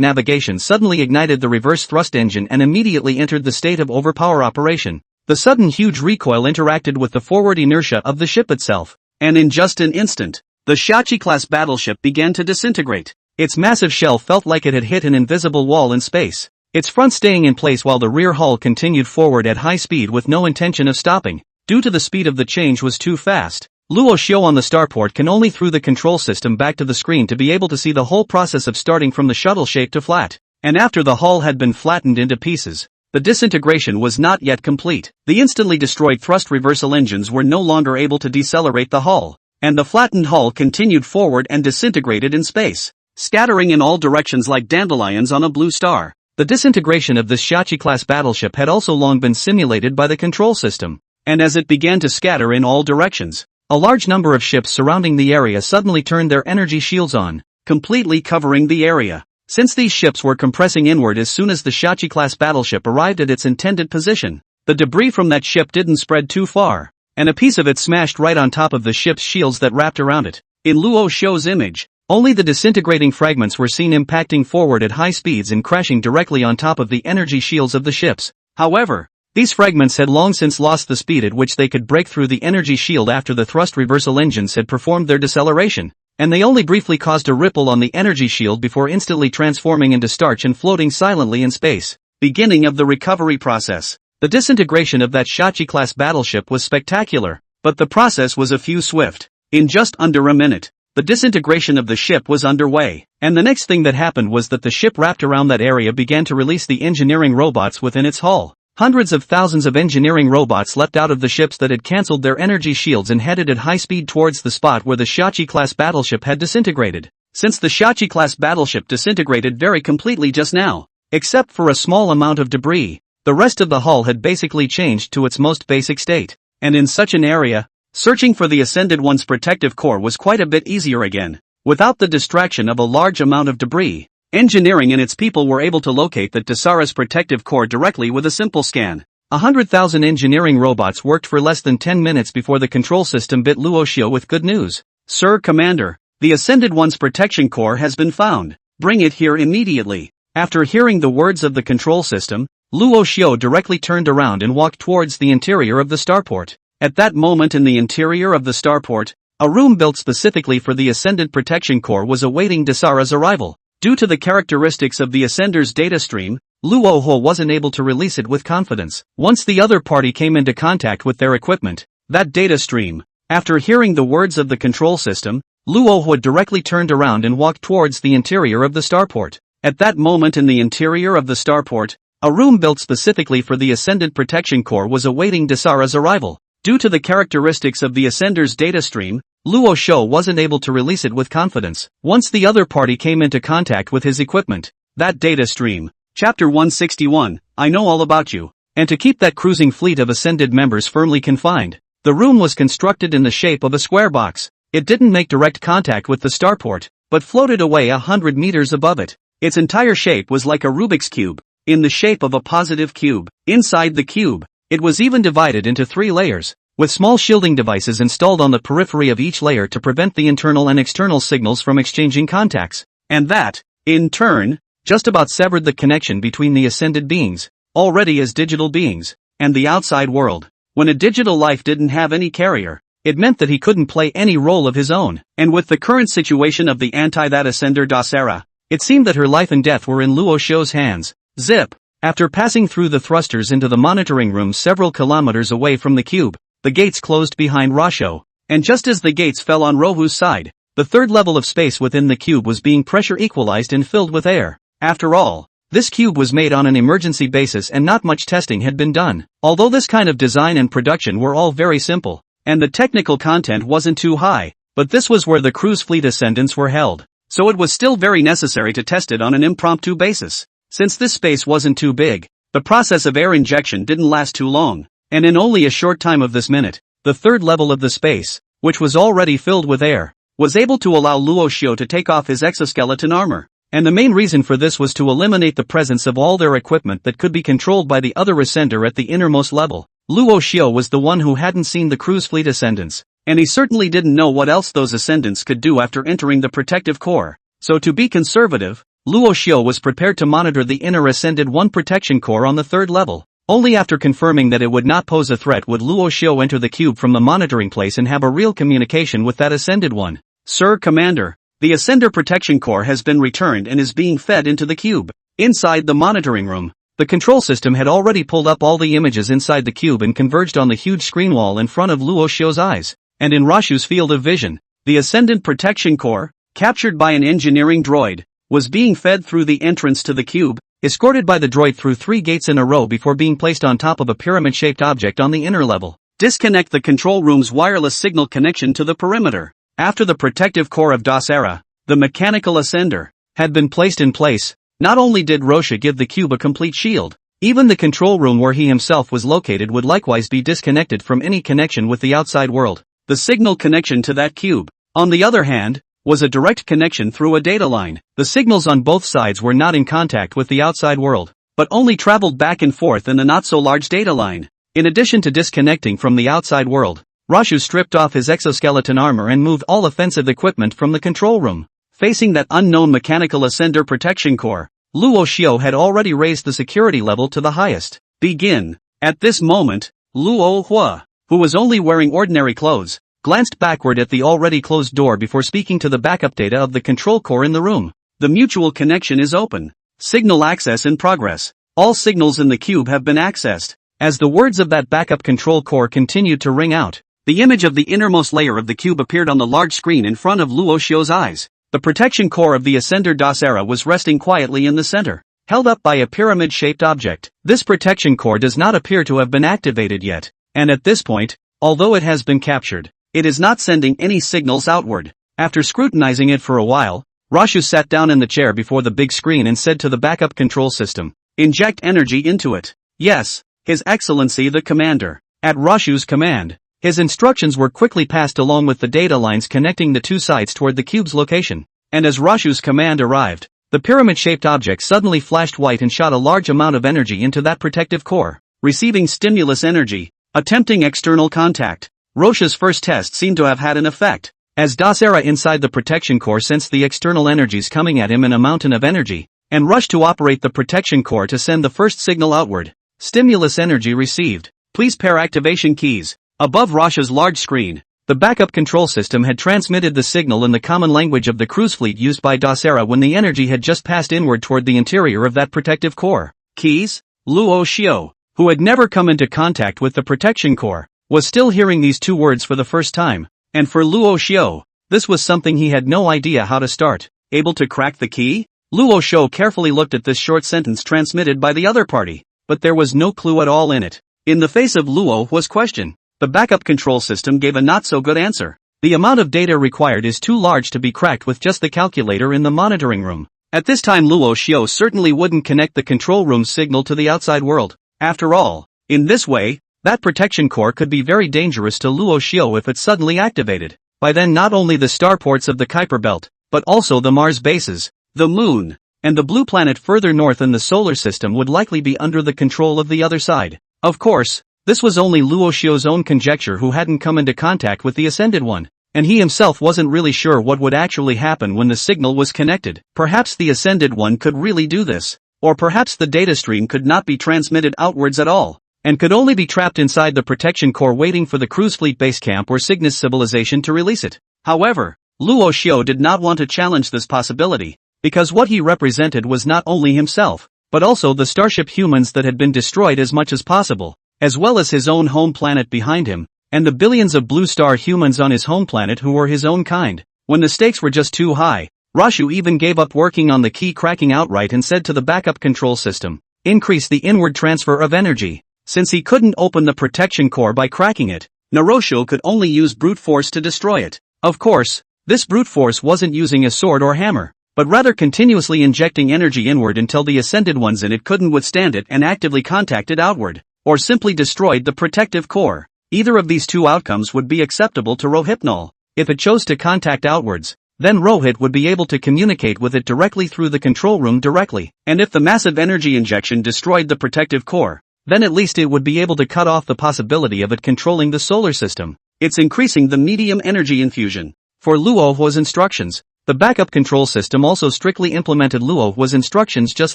navigation suddenly ignited the reverse thrust engine and immediately entered the state of overpower operation. The sudden huge recoil interacted with the forward inertia of the ship itself, and in just an instant, the Shachi-class battleship began to disintegrate. Its massive shell felt like it had hit an invisible wall in space, its front staying in place while the rear hull continued forward at high speed with no intention of stopping. Due to the speed of the change was too fast, Luo Xiu on the starport can only through the control system back to the screen to be able to see the whole process of starting from the shuttle shape to flat. And after the hull had been flattened into pieces, the disintegration was not yet complete. The instantly destroyed thrust reversal engines were no longer able to decelerate the hull, and the flattened hull continued forward and disintegrated in space, scattering in all directions like dandelions on a blue star. The disintegration of this Shachi-class battleship had also long been simulated by the control system, and as it began to scatter in all directions, a large number of ships surrounding the area suddenly turned their energy shields on, completely covering the area. Since these ships were compressing inward as soon as the Shachi-class battleship arrived at its intended position, the debris from that ship didn't spread too far, and a piece of it smashed right on top of the ship's shields that wrapped around it. In Luo Xiu's image, only the disintegrating fragments were seen impacting forward at high speeds and crashing directly on top of the energy shields of the ships. However, these fragments had long since lost the speed at which they could break through the energy shield after the thrust reversal engines had performed their deceleration, and they only briefly caused a ripple on the energy shield before instantly transforming into starch and floating silently in space. Beginning of the recovery process. The disintegration of that Shachi-class battleship was spectacular, but the process was a few swift. In just under a minute, the disintegration of the ship was underway. And the next thing that happened was that the ship wrapped around that area began to release the engineering robots within its hull. Hundreds of thousands of engineering robots leapt out of the ships that had cancelled their energy shields and headed at high speed towards the spot where the Shachi-class battleship had disintegrated. Since the Shachi-class battleship disintegrated very completely just now, except for a small amount of debris, the rest of the hull had basically changed to its most basic state. And in such an area, searching for the Ascended One's protective core was quite a bit easier again. Without the distraction of a large amount of debris, engineering and its people were able to locate the Dasara's protective core directly with a simple scan. 100,000 engineering robots worked for less than 10 minutes before the control system bit Luo Xiao with good news. Sir Commander, the Ascended One's protection core has been found. Bring it here immediately. After hearing the words of the control system, Luo Xiao directly turned around and walked towards the interior of the starport. At that moment in the interior of the starport, a room built specifically for the Ascended Protection Core was awaiting Dasara's arrival. Due to the characteristics of the Ascender's data stream, Luo Hua wasn't able to release it with confidence. Once the other party came into contact with their equipment, that data stream, after hearing the words of the control system, Luo Hua directly turned around and walked towards the interior of the starport. At that moment in the interior of the starport, a room built specifically for the Ascended Protection Core was awaiting Dasara's arrival. Due to the characteristics of the Ascender's data stream, Luo Xiao wasn't able to release it with confidence. Once the other party came into contact with his equipment, that data stream. Chapter 161, I know all about you. And to keep that cruising fleet of Ascended members firmly confined, the room was constructed in the shape of a square box. It didn't make direct contact with the starport, but floated away 100 meters above it. Its entire shape was like a Rubik's cube, in the shape of a positive cube. Inside the cube, it was even divided into 3 layers, with small shielding devices installed on the periphery of each layer to prevent the internal and external signals from exchanging contacts. And that, in turn, just about severed the connection between the ascended beings, already as digital beings, and the outside world. When a digital life didn't have any carrier, it meant that he couldn't play any role of his own. And with the current situation of the anti-that ascender Dasara, it seemed that her life and death were in Luo Xiao's hands. Zip! After passing through the thrusters into the monitoring room several kilometers away from the cube, the gates closed behind Rasho, and just as the gates fell on Rohu's side, the third level of space within the cube was being pressure equalized and filled with air. After all, this cube was made on an emergency basis and not much testing had been done. Although this kind of design and production were all very simple, and the technical content wasn't too high, but this was where the cruise fleet ascendants were held, so it was still very necessary to test it on an impromptu basis. Since this space wasn't too big, the process of air injection didn't last too long, and in only a short time of this minute, the third level of the space, which was already filled with air, was able to allow Luo Xiao to take off his exoskeleton armor. And the main reason for this was to eliminate the presence of all their equipment that could be controlled by the other ascender at the innermost level. Luo Xiao was the one who hadn't seen the cruise fleet ascendants, and he certainly didn't know what else those ascendants could do after entering the protective core. So to be conservative, Luo Xiao was prepared to monitor the inner Ascended One protection core on the third level. Only after confirming that it would not pose a threat would Luo Xiao enter the cube from the monitoring place and have a real communication with that Ascended One. Sir Commander, the Ascender Protection Core has been returned and is being fed into the cube. Inside the monitoring room, the control system had already pulled up all the images inside the cube and converged on the huge screen wall in front of Luo Xiao's eyes. And in Rashu's field of vision, the Ascendant Protection Core, captured by an engineering droid, was being fed through the entrance to the cube, escorted by the droid through 3 gates in a row before being placed on top of a pyramid-shaped object on the inner level. Disconnect the control room's wireless signal connection to the perimeter. After the protective core of Dasara, the mechanical ascender, had been placed in place, not only did Rosha give the cube a complete shield, even the control room where he himself was located would likewise be disconnected from any connection with the outside world. The signal connection to that cube, on the other hand, was a direct connection through a data line. The signals on both sides were not in contact with the outside world, but only traveled back and forth in the not-so-large data line. In addition to disconnecting from the outside world, Rashu stripped off his exoskeleton armor and moved all offensive equipment from the control room. Facing that unknown mechanical ascender protection core, Luo Xiao had already raised the security level to the highest. Begin. At this moment, Luo Hua, who was only wearing ordinary clothes, glanced backward at the already closed door before speaking to the backup data of the control core in the room. The mutual connection is open. Signal access in progress. All signals in the cube have been accessed. As the words of that backup control core continued to ring out, The image of the innermost layer of the cube appeared on the large screen in front of Luo Xiu's eyes. The protection core of the ascender Dasera was resting quietly in the center, held up by a pyramid-shaped object. This protection core does not appear to have been activated yet, and at this point, although it has been captured, it is not sending any signals outward. After scrutinizing it for a while, Rashu sat down in the chair before the big screen and said to the backup control system, "Inject energy into it." Yes, His Excellency the Commander. At Rashu's command, his instructions were quickly passed along with the data lines connecting the two sites toward the cube's location. And as Rashu's command arrived, the pyramid-shaped object suddenly flashed white and shot a large amount of energy into that protective core. Receiving stimulus energy, attempting external contact. Rosha's first test seemed to have had an effect. As Dasera inside the protection core sensed the external energies coming at him in a mountain of energy, and rushed to operate the protection core to send the first signal outward. Stimulus energy received. Please pair activation keys. Above Rasha's large screen, the backup control system had transmitted the signal in the common language of the cruise fleet used by Dasera when the energy had just passed inward toward the interior of that protective core. Keys? Luo Xiu, who had never come into contact with the protection core, was still hearing these two words for the first time. And for Luo Xiu, this was something he had no idea how to start. Able to crack the key? Luo Xiu carefully looked at this short sentence transmitted by the other party, but there was no clue at all in it. In the face of Luo Hua's question, the backup control system gave a not-so-good answer. The amount of data required is too large to be cracked with just the calculator in the monitoring room. At this time Luo Xiu certainly wouldn't connect the control room's signal to the outside world. After all, in this way, that protection core could be very dangerous to Luo Xiu if it suddenly activated. By then not only the starports of the Kuiper Belt, but also the Mars bases, the Moon, and the blue planet further north in the solar system would likely be under the control of the other side. Of course, this was only Luo Xiu's own conjecture, who hadn't come into contact with the Ascended One, and he himself wasn't really sure what would actually happen when the signal was connected. Perhaps the Ascended One could really do this, or perhaps the data stream could not be transmitted outwards at all, and could only be trapped inside the protection core waiting for the cruise fleet base camp or Cygnus civilization to release it. However, Luo Xiu did not want to challenge this possibility, because what he represented was not only himself, but also the starship humans that had been destroyed as much as possible, as well as his own home planet behind him, and the billions of blue star humans on his home planet who were his own kind. When the stakes were just too high, Rashu even gave up working on the key cracking outright and said to the backup control system, "Increase the inward transfer of energy." Since he couldn't open the protection core by cracking it, Naroshu could only use brute force to destroy it. Of course, this brute force wasn't using a sword or hammer, but rather continuously injecting energy inward until the ascended ones in it couldn't withstand it and actively contacted outward, or simply destroyed the protective core. Either of these two outcomes would be acceptable to Rohypnol. If it chose to contact outwards, then Rohit would be able to communicate with it directly through the control room directly. And if the massive energy injection destroyed the protective core, then at least it would be able to cut off the possibility of it controlling the solar system. It's increasing the medium energy infusion. For Luo Hua's instructions, the backup control system also strictly implemented Luo Hua's instructions just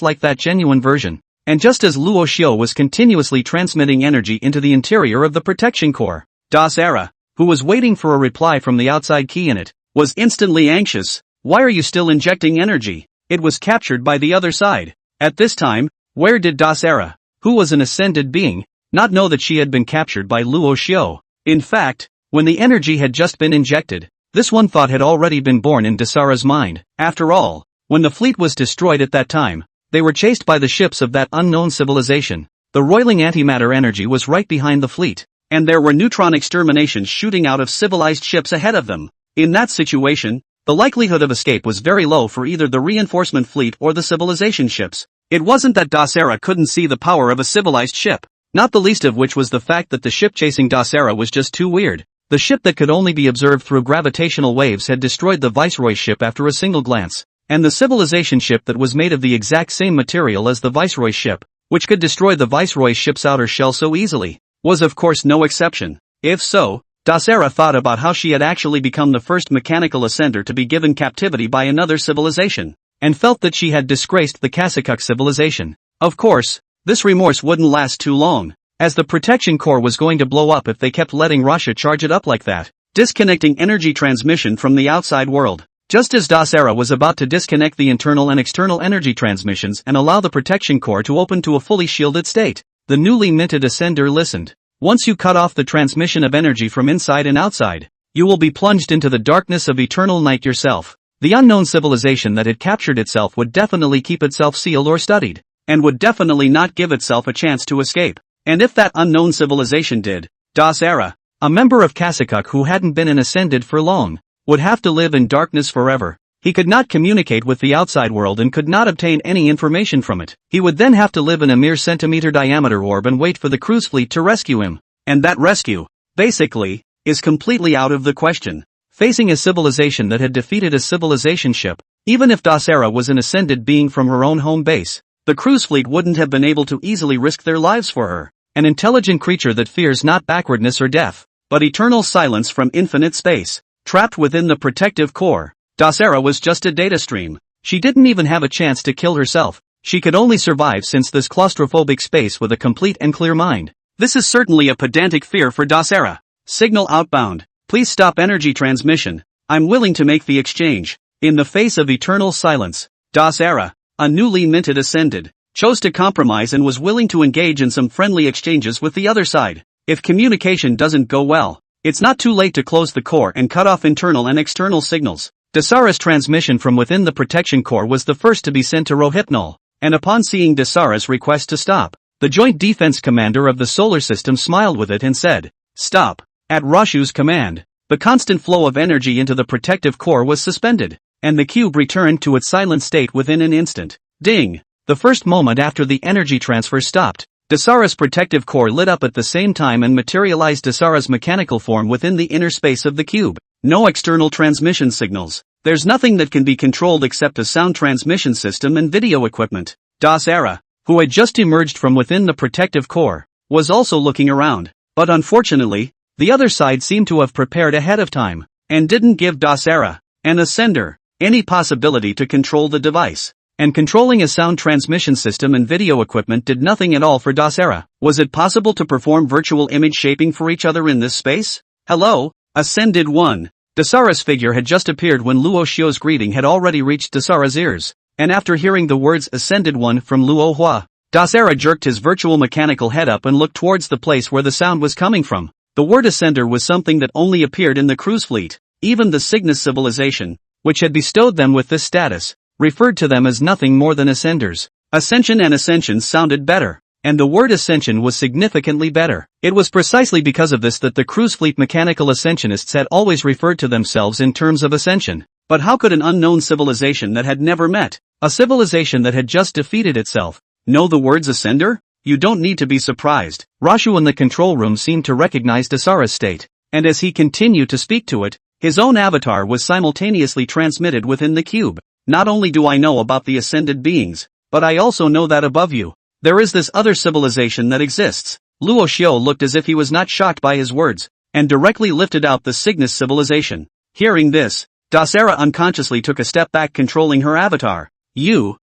like that genuine version. And just as Luo Xiu was continuously transmitting energy into the interior of the protection core, Dasera, who was waiting for a reply from the outside key in it, was instantly anxious. Why are you still injecting energy? It was captured by the other side. At this time, where did Dasera, who was an ascended being, not know that she had been captured by Luo Xiu? In fact, when the energy had just been injected, this one thought had already been born in Dasera's mind. After all, when the fleet was destroyed at that time, they were chased by the ships of that unknown civilization. The roiling antimatter energy was right behind the fleet, and there were neutron exterminations shooting out of civilized ships ahead of them. In that situation, the likelihood of escape was very low for either the reinforcement fleet or the civilization ships. It wasn't that Dasera couldn't see the power of a civilized ship, not the least of which was the fact that the ship chasing Dasera was just too weird. The ship that could only be observed through gravitational waves had destroyed the Viceroy's ship after a single glance. And the civilization ship that was made of the exact same material as the Viceroy's ship, which could destroy the Viceroy's ship's outer shell so easily, was of course no exception. If so, Dasera thought about how she had actually become the first mechanical ascender to be given captivity by another civilization, and felt that she had disgraced the Kasakuk civilization. Of course, this remorse wouldn't last too long, as the protection core was going to blow up if they kept letting Russia charge it up like that, disconnecting energy transmission from the outside world. Just as Dasera was about to disconnect the internal and external energy transmissions and allow the protection core to open to a fully shielded state, the newly minted ascender listened. Once you cut off the transmission of energy from inside and outside, you will be plunged into the darkness of eternal night yourself. The unknown civilization that had captured itself would definitely keep itself sealed or studied, and would definitely not give itself a chance to escape. And if that unknown civilization did, Das Era, a member of Kasakuk who hadn't been ascended for long, would have to live in darkness forever. He could not communicate with the outside world and could not obtain any information from it. He would then have to live in a mere centimeter diameter orb and wait for the cruise fleet to rescue him. And that rescue, basically, is completely out of the question. Facing a civilization that had defeated a civilization ship, even if Das Era was an ascended being from her own home base, the cruise fleet wouldn't have been able to easily risk their lives for her. An intelligent creature that fears not backwardness or death, but eternal silence from infinite space, trapped within the protective core. Das Era was just a data stream. She didn't even have a chance to kill herself. She could only survive since this claustrophobic space with a complete and clear mind. This is certainly a pedantic fear for Das Era. Signal outbound. Please stop energy transmission. I'm willing to make the exchange. In the face of eternal silence, Das Era, a newly minted ascended, chose to compromise and was willing to engage in some friendly exchanges with the other side. If communication doesn't go well, it's not too late to close the core and cut off internal and external signals. Dasara's transmission from within the protection core was the first to be sent to Rohypnol, and upon seeing Dasara's request to stop, the Joint Defense Commander of the solar system smiled with it and said, "Stop." At Rashu's command, the constant flow of energy into the protective core was suspended, and the cube returned to its silent state within an instant. Ding! The first moment after the energy transfer stopped, Dasara's protective core lit up at the same time and materialized Dasara's mechanical form within the inner space of the cube. No external transmission signals. There's nothing that can be controlled except a sound transmission system and video equipment. Das Era, who had just emerged from within the protective core, was also looking around. But unfortunately, the other side seemed to have prepared ahead of time, and didn't give Das Era, an ascender, any possibility to control the device. And controlling a sound transmission system and video equipment did nothing at all for Das Era. Was it possible to perform virtual image shaping for each other in this space? Hello, Ascended One. Dasara's figure had just appeared when Luo Xiu's greeting had already reached Dasara's ears, and after hearing the words Ascended One from Luo Hua, Das Era jerked his virtual mechanical head up and looked towards the place where the sound was coming from. The word Ascender was something that only appeared in the cruise fleet. Even the Cygnus civilization, which had bestowed them with this status, referred to them as nothing more than ascenders. Ascension and ascensions sounded better, and the word ascension was significantly better. It was precisely because of this that the cruise fleet mechanical ascensionists had always referred to themselves in terms of ascension. But how could an unknown civilization that had never met, a civilization that had just defeated itself, know the words ascender? You don't need to be surprised. Rashu in the control room seemed to recognize Dasara's state, and as he continued to speak to it, his own avatar was simultaneously transmitted within the cube. Not only do I know about the ascended beings, but I also know that above you, there is this other civilization that exists. Luo Xiu looked as if he was not shocked by his words, and directly lifted out the Cygnus civilization. Hearing this, Das Era unconsciously took a step back, controlling her avatar.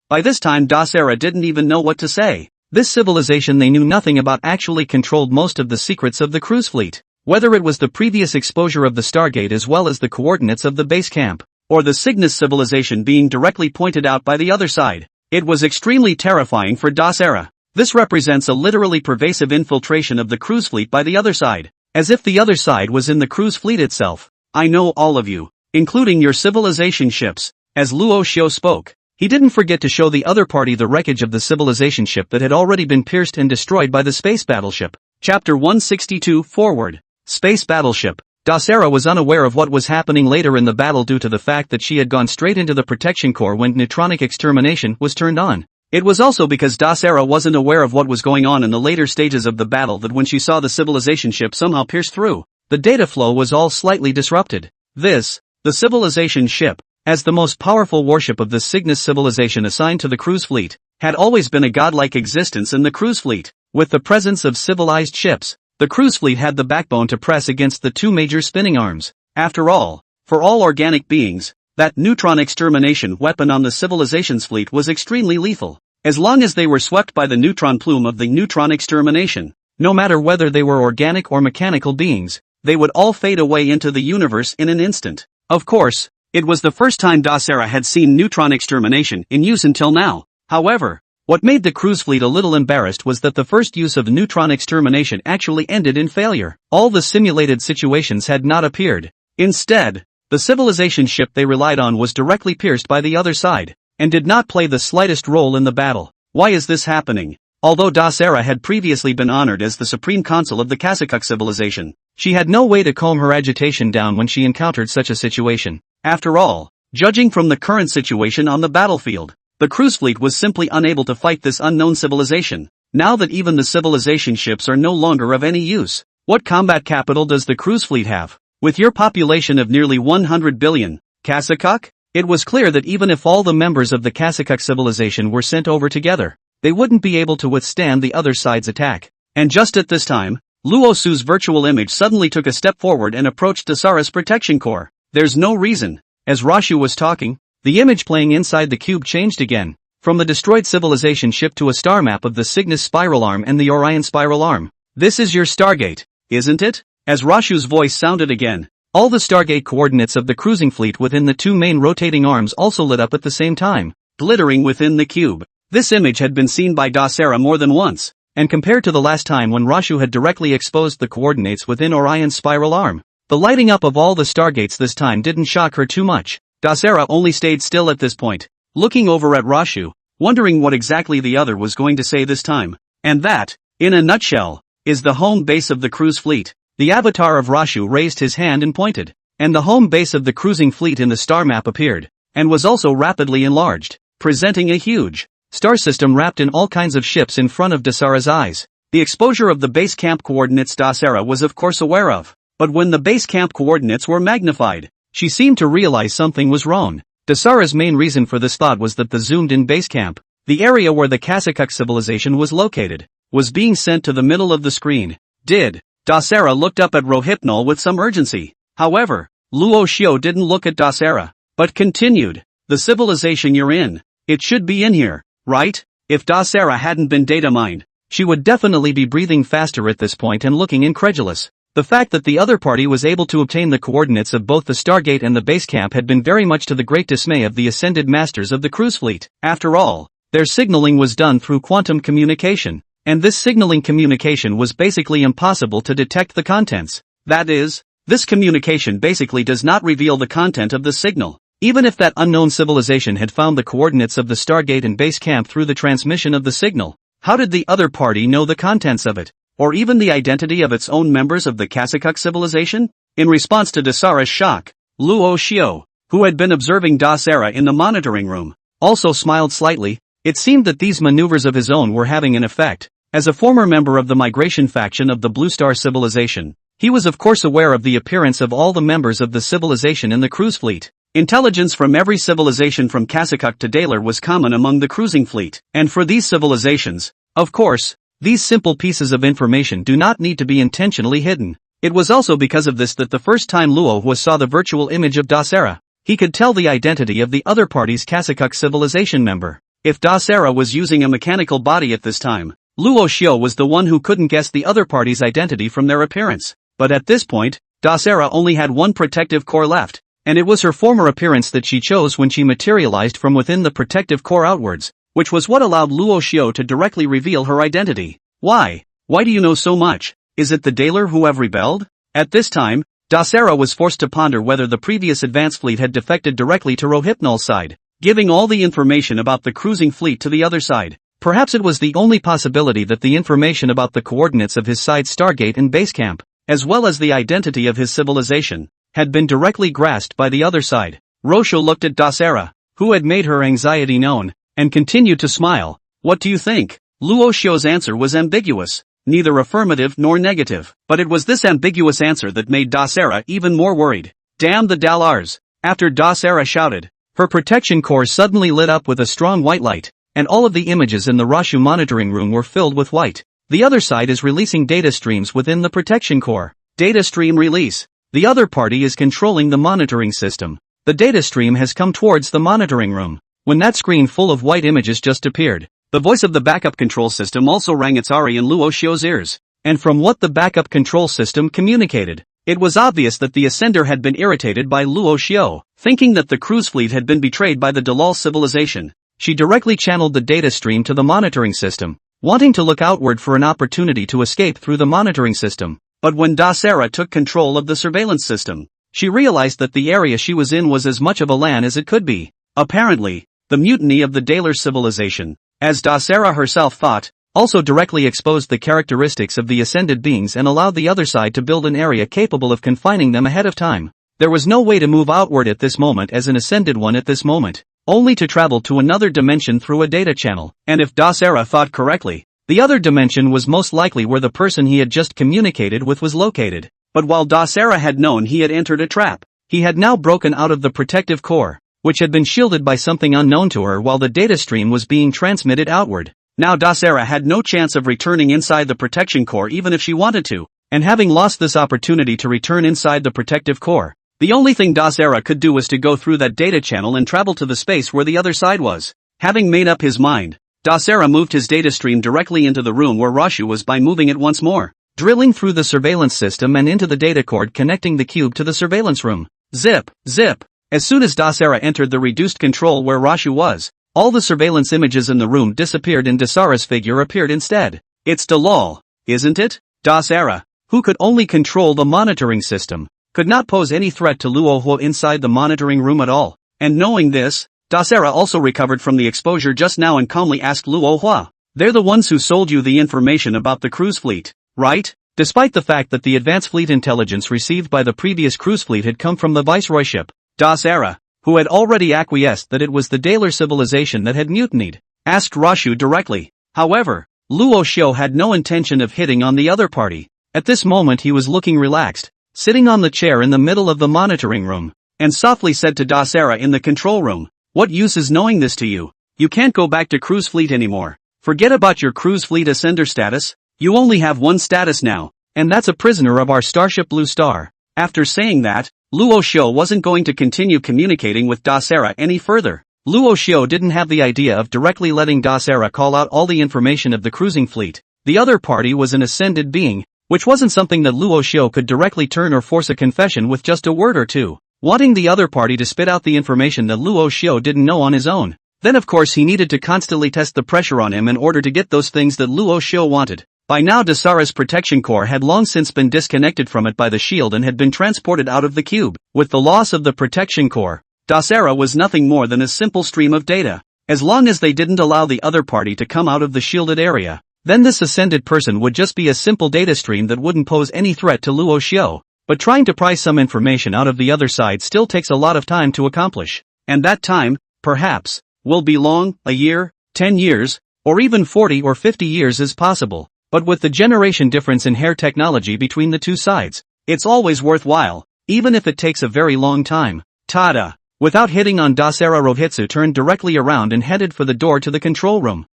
By this time Das Era didn't even know what to say. This civilization they knew nothing about actually controlled most of the secrets of the cruise fleet. Whether it was the previous exposure of the Stargate as well as the coordinates of the base camp, or the Cygnus civilization being directly pointed out by the other side, it was extremely terrifying for Das Era. This represents a literally pervasive infiltration of the cruise fleet by the other side, as if the other side was in the cruise fleet itself. I know all of you, including your civilization ships. As Luo Xiu spoke, he didn't forget to show the other party the wreckage of the civilization ship that had already been pierced and destroyed by the space battleship. Chapter 162 Forward. Space battleship. Das Era was unaware of what was happening later in the battle due to the fact that she had gone straight into the protection core when neutronic extermination was turned on. It was also because Das Era wasn't aware of what was going on in the later stages of the battle that when she saw the civilization ship somehow pierce through, the data flow was all slightly disrupted. This, the civilization ship, as the most powerful warship of the Cygnus civilization assigned to the cruise fleet, had always been a godlike existence in the cruise fleet. With the presence of civilized ships, the cruise fleet had the backbone to press against the two major spinning arms. After all, for all organic beings, that neutron extermination weapon on the civilization's fleet was extremely lethal. As long as they were swept by the neutron plume of the neutron extermination, no matter whether they were organic or mechanical beings, they would all fade away into the universe in an instant. Of course, it was the first time Das Era had seen neutron extermination in use until now. However, What made the cruise fleet a little embarrassed was that the first use of neutron extermination actually ended in failure. All the simulated situations had not appeared. Instead, the civilization ship they relied on was directly pierced by the other side, and did not play the slightest role in the battle. Why is this happening? Although Dasera had previously been honored as the supreme consul of the Kasakuk civilization, she had no way to calm her agitation down when she encountered such a situation. After all, judging from the current situation on the battlefield, the cruise fleet was simply unable to fight this unknown civilization. Now that even the civilization ships are no longer of any use, what combat capital does the cruise fleet have? With your population of nearly 100 billion, Kasakuk? It was clear that even if all the members of the Kasakuk civilization were sent over together, they wouldn't be able to withstand the other side's attack. And just at this time, Luo Su's virtual image suddenly took a step forward and approached Dasara's protection core. There's no reason. As Rashu was talking, the image playing inside the cube changed again, from the destroyed civilization ship to a star map of the Cygnus spiral arm and the Orion spiral arm. This is your Stargate, isn't it? As Rashu's voice sounded again, all the Stargate coordinates of the cruising fleet within the two main rotating arms also lit up at the same time, glittering within the cube. This image had been seen by Dasera more than once, and compared to the last time when Rashu had directly exposed the coordinates within Orion's spiral arm, the lighting up of all the Stargates this time didn't shock her too much. Dasera only stayed still at this point, looking over at Rashu, wondering what exactly the other was going to say this time. And that, in a nutshell, is the home base of the cruise fleet. The avatar of Rashu raised his hand and pointed, and the home base of the cruising fleet in the star map appeared, and was also rapidly enlarged, presenting a huge star system wrapped in all kinds of ships in front of Dasera's eyes. The exposure of the base camp coordinates Dasera was of course aware of, but when the base camp coordinates were magnified, she seemed to realize something was wrong. Dasera's main reason for this thought was that the zoomed-in base camp, the area where the Kasakuk civilization was located, was being sent to the middle of the screen. Dasera looked up at Rohypnol with some urgency. However, Luo Xiao didn't look at Dasera, but continued, "The civilization you're in, it should be in here, right?" If Dasera hadn't been data mined, she would definitely be breathing faster at this point and looking incredulous. The fact that the other party was able to obtain the coordinates of both the Stargate and the base camp had been very much to the great dismay of the ascended masters of the cruise fleet. After all, their signaling was done through quantum communication, and this signaling communication was basically impossible to detect the contents. That is, this communication basically does not reveal the content of the signal. Even if that unknown civilization had found the coordinates of the Stargate and base camp through the transmission of the signal, how did the other party know the contents of it? Or even the identity of its own members of the Kasakuk civilization? In response to Dasera's shock, Luo Xiao, who had been observing Dasera in the monitoring room, also smiled slightly. It seemed that these maneuvers of his own were having an effect. As a former member of the migration faction of the Blue Star civilization, he was of course aware of the appearance of all the members of the civilization in the cruise fleet. Intelligence from every civilization from Kasakuk to Daler was common among the cruising fleet, and for these civilizations, of course, these simple pieces of information do not need to be intentionally hidden. It was also because of this that the first time Luo Hua saw the virtual image of Dasera, he could tell the identity of the other party's Kasakuk civilization member. If Dasera was using a mechanical body at this time, Luo Xiao was the one who couldn't guess the other party's identity from their appearance. But at this point, Dasera only had one protective core left, and it was her former appearance that she chose when she materialized from within the protective core outwards, which was what allowed Luo Xiao to directly reveal her identity. Why? Why do you know so much? Is it the Daler who have rebelled? At this time, Dasera was forced to ponder whether the previous advance fleet had defected directly to Rohypnol's side, giving all the information about the cruising fleet to the other side. Perhaps it was the only possibility that the information about the coordinates of his side's Stargate and base camp, as well as the identity of his civilization, had been directly grasped by the other side. Rosho looked at Dasera, who had made her anxiety known, and continued to smile. What do you think? Luo Xiao's answer was ambiguous, neither affirmative nor negative, but it was this ambiguous answer that made Dasera even more worried. Damn the Dalars! After Dasera shouted, her protection core suddenly lit up with a strong white light, and all of the images in the Rashu monitoring room were filled with white. The other side is releasing data streams within the protection core. Data stream release. The other party is controlling the monitoring system. The data stream has come towards the monitoring room. When that screen full of white images just appeared, the voice of the backup control system also rang its Ari in Luo Xiao's ears. And from what the backup control system communicated, it was obvious that the Ascender had been irritated by Luo Xiao, thinking that the cruise fleet had been betrayed by the Dalal civilization. she directly channeled the data stream to the monitoring system, wanting to look outward for an opportunity to escape through the monitoring system. But when Dasera took control of the surveillance system, she realized that the area she was in was as much of a LAN as it could be. Apparently, the mutiny of the Daler civilization, as Dasera herself thought, also directly exposed the characteristics of the ascended beings and allowed the other side to build an area capable of confining them ahead of time. There was no way to move outward at this moment as an ascended one at this moment, only to travel to another dimension through a data channel. And if Dasera thought correctly, the other dimension was most likely where the person he had just communicated with was located. But while Dasera had known he had entered a trap, he had now broken out of the protective core, which had been shielded by something unknown to her while the data stream was being transmitted outward. Now Dasera had no chance of returning inside the protection core even if she wanted to, and having lost this opportunity to return inside the protective core, the only thing Dasera could do was to go through that data channel and travel to the space where the other side was. Having made up his mind, Dasera moved his data stream directly into the room where Rashu was by moving it once more, drilling through the surveillance system and into the data cord connecting the cube to the surveillance room. Zip, zip. As soon as Dasera entered the reduced control where Rashu was, all the surveillance images in the room disappeared and Dasera's figure appeared instead. It's Dalal, isn't it? Dasera, who could only control the monitoring system, could not pose any threat to Luohuo inside the monitoring room at all. And knowing this, Dasera also recovered from the exposure just now and calmly asked Luohua, "They're the ones who sold you the information about the cruise fleet, right?" Despite the fact that the advanced fleet intelligence received by the previous cruise fleet had come from the viceroyship, Dasera, who had already acquiesced that it was the Daler civilization that had mutinied, asked Rashu directly. However, Luo Xiu had no intention of hitting on the other party. At this moment he was looking relaxed, sitting on the chair in the middle of the monitoring room, and softly said to Dasera in the control room, "What use is knowing this to you? You can't go back to cruise fleet anymore. Forget about your cruise fleet ascender status. You only have one status now, and that's a prisoner of our starship Blue Star." After saying that, Luo Xiu wasn't going to continue communicating with Dasera any further. Luo Xiu didn't have the idea of directly letting Dasera call out all the information of the cruising fleet. The other party was an ascended being, which wasn't something that Luo Xiu could directly turn or force a confession with just a word or two. Wanting the other party to spit out the information that Luo Xiu didn't know on his own, then of course he needed to constantly test the pressure on him in order to get those things that Luo Xiu wanted. By now Dasera's protection core had long since been disconnected from it by the shield and had been transported out of the cube. With the loss of the protection core, Dasera was nothing more than a simple stream of data. As long as they didn't allow the other party to come out of the shielded area, then this ascended person would just be a simple data stream that wouldn't pose any threat to Luo Xiu. But trying to pry some information out of the other side still takes a lot of time to accomplish. And that time, perhaps, will be long, a year, 10 years, or even 40 or 50 years is possible. But with the generation difference in hair technology between the two sides, it's always worthwhile, even if it takes a very long time. Tada! Without hitting on Dasera, Rohitsu turned directly around and headed for the door to the control room.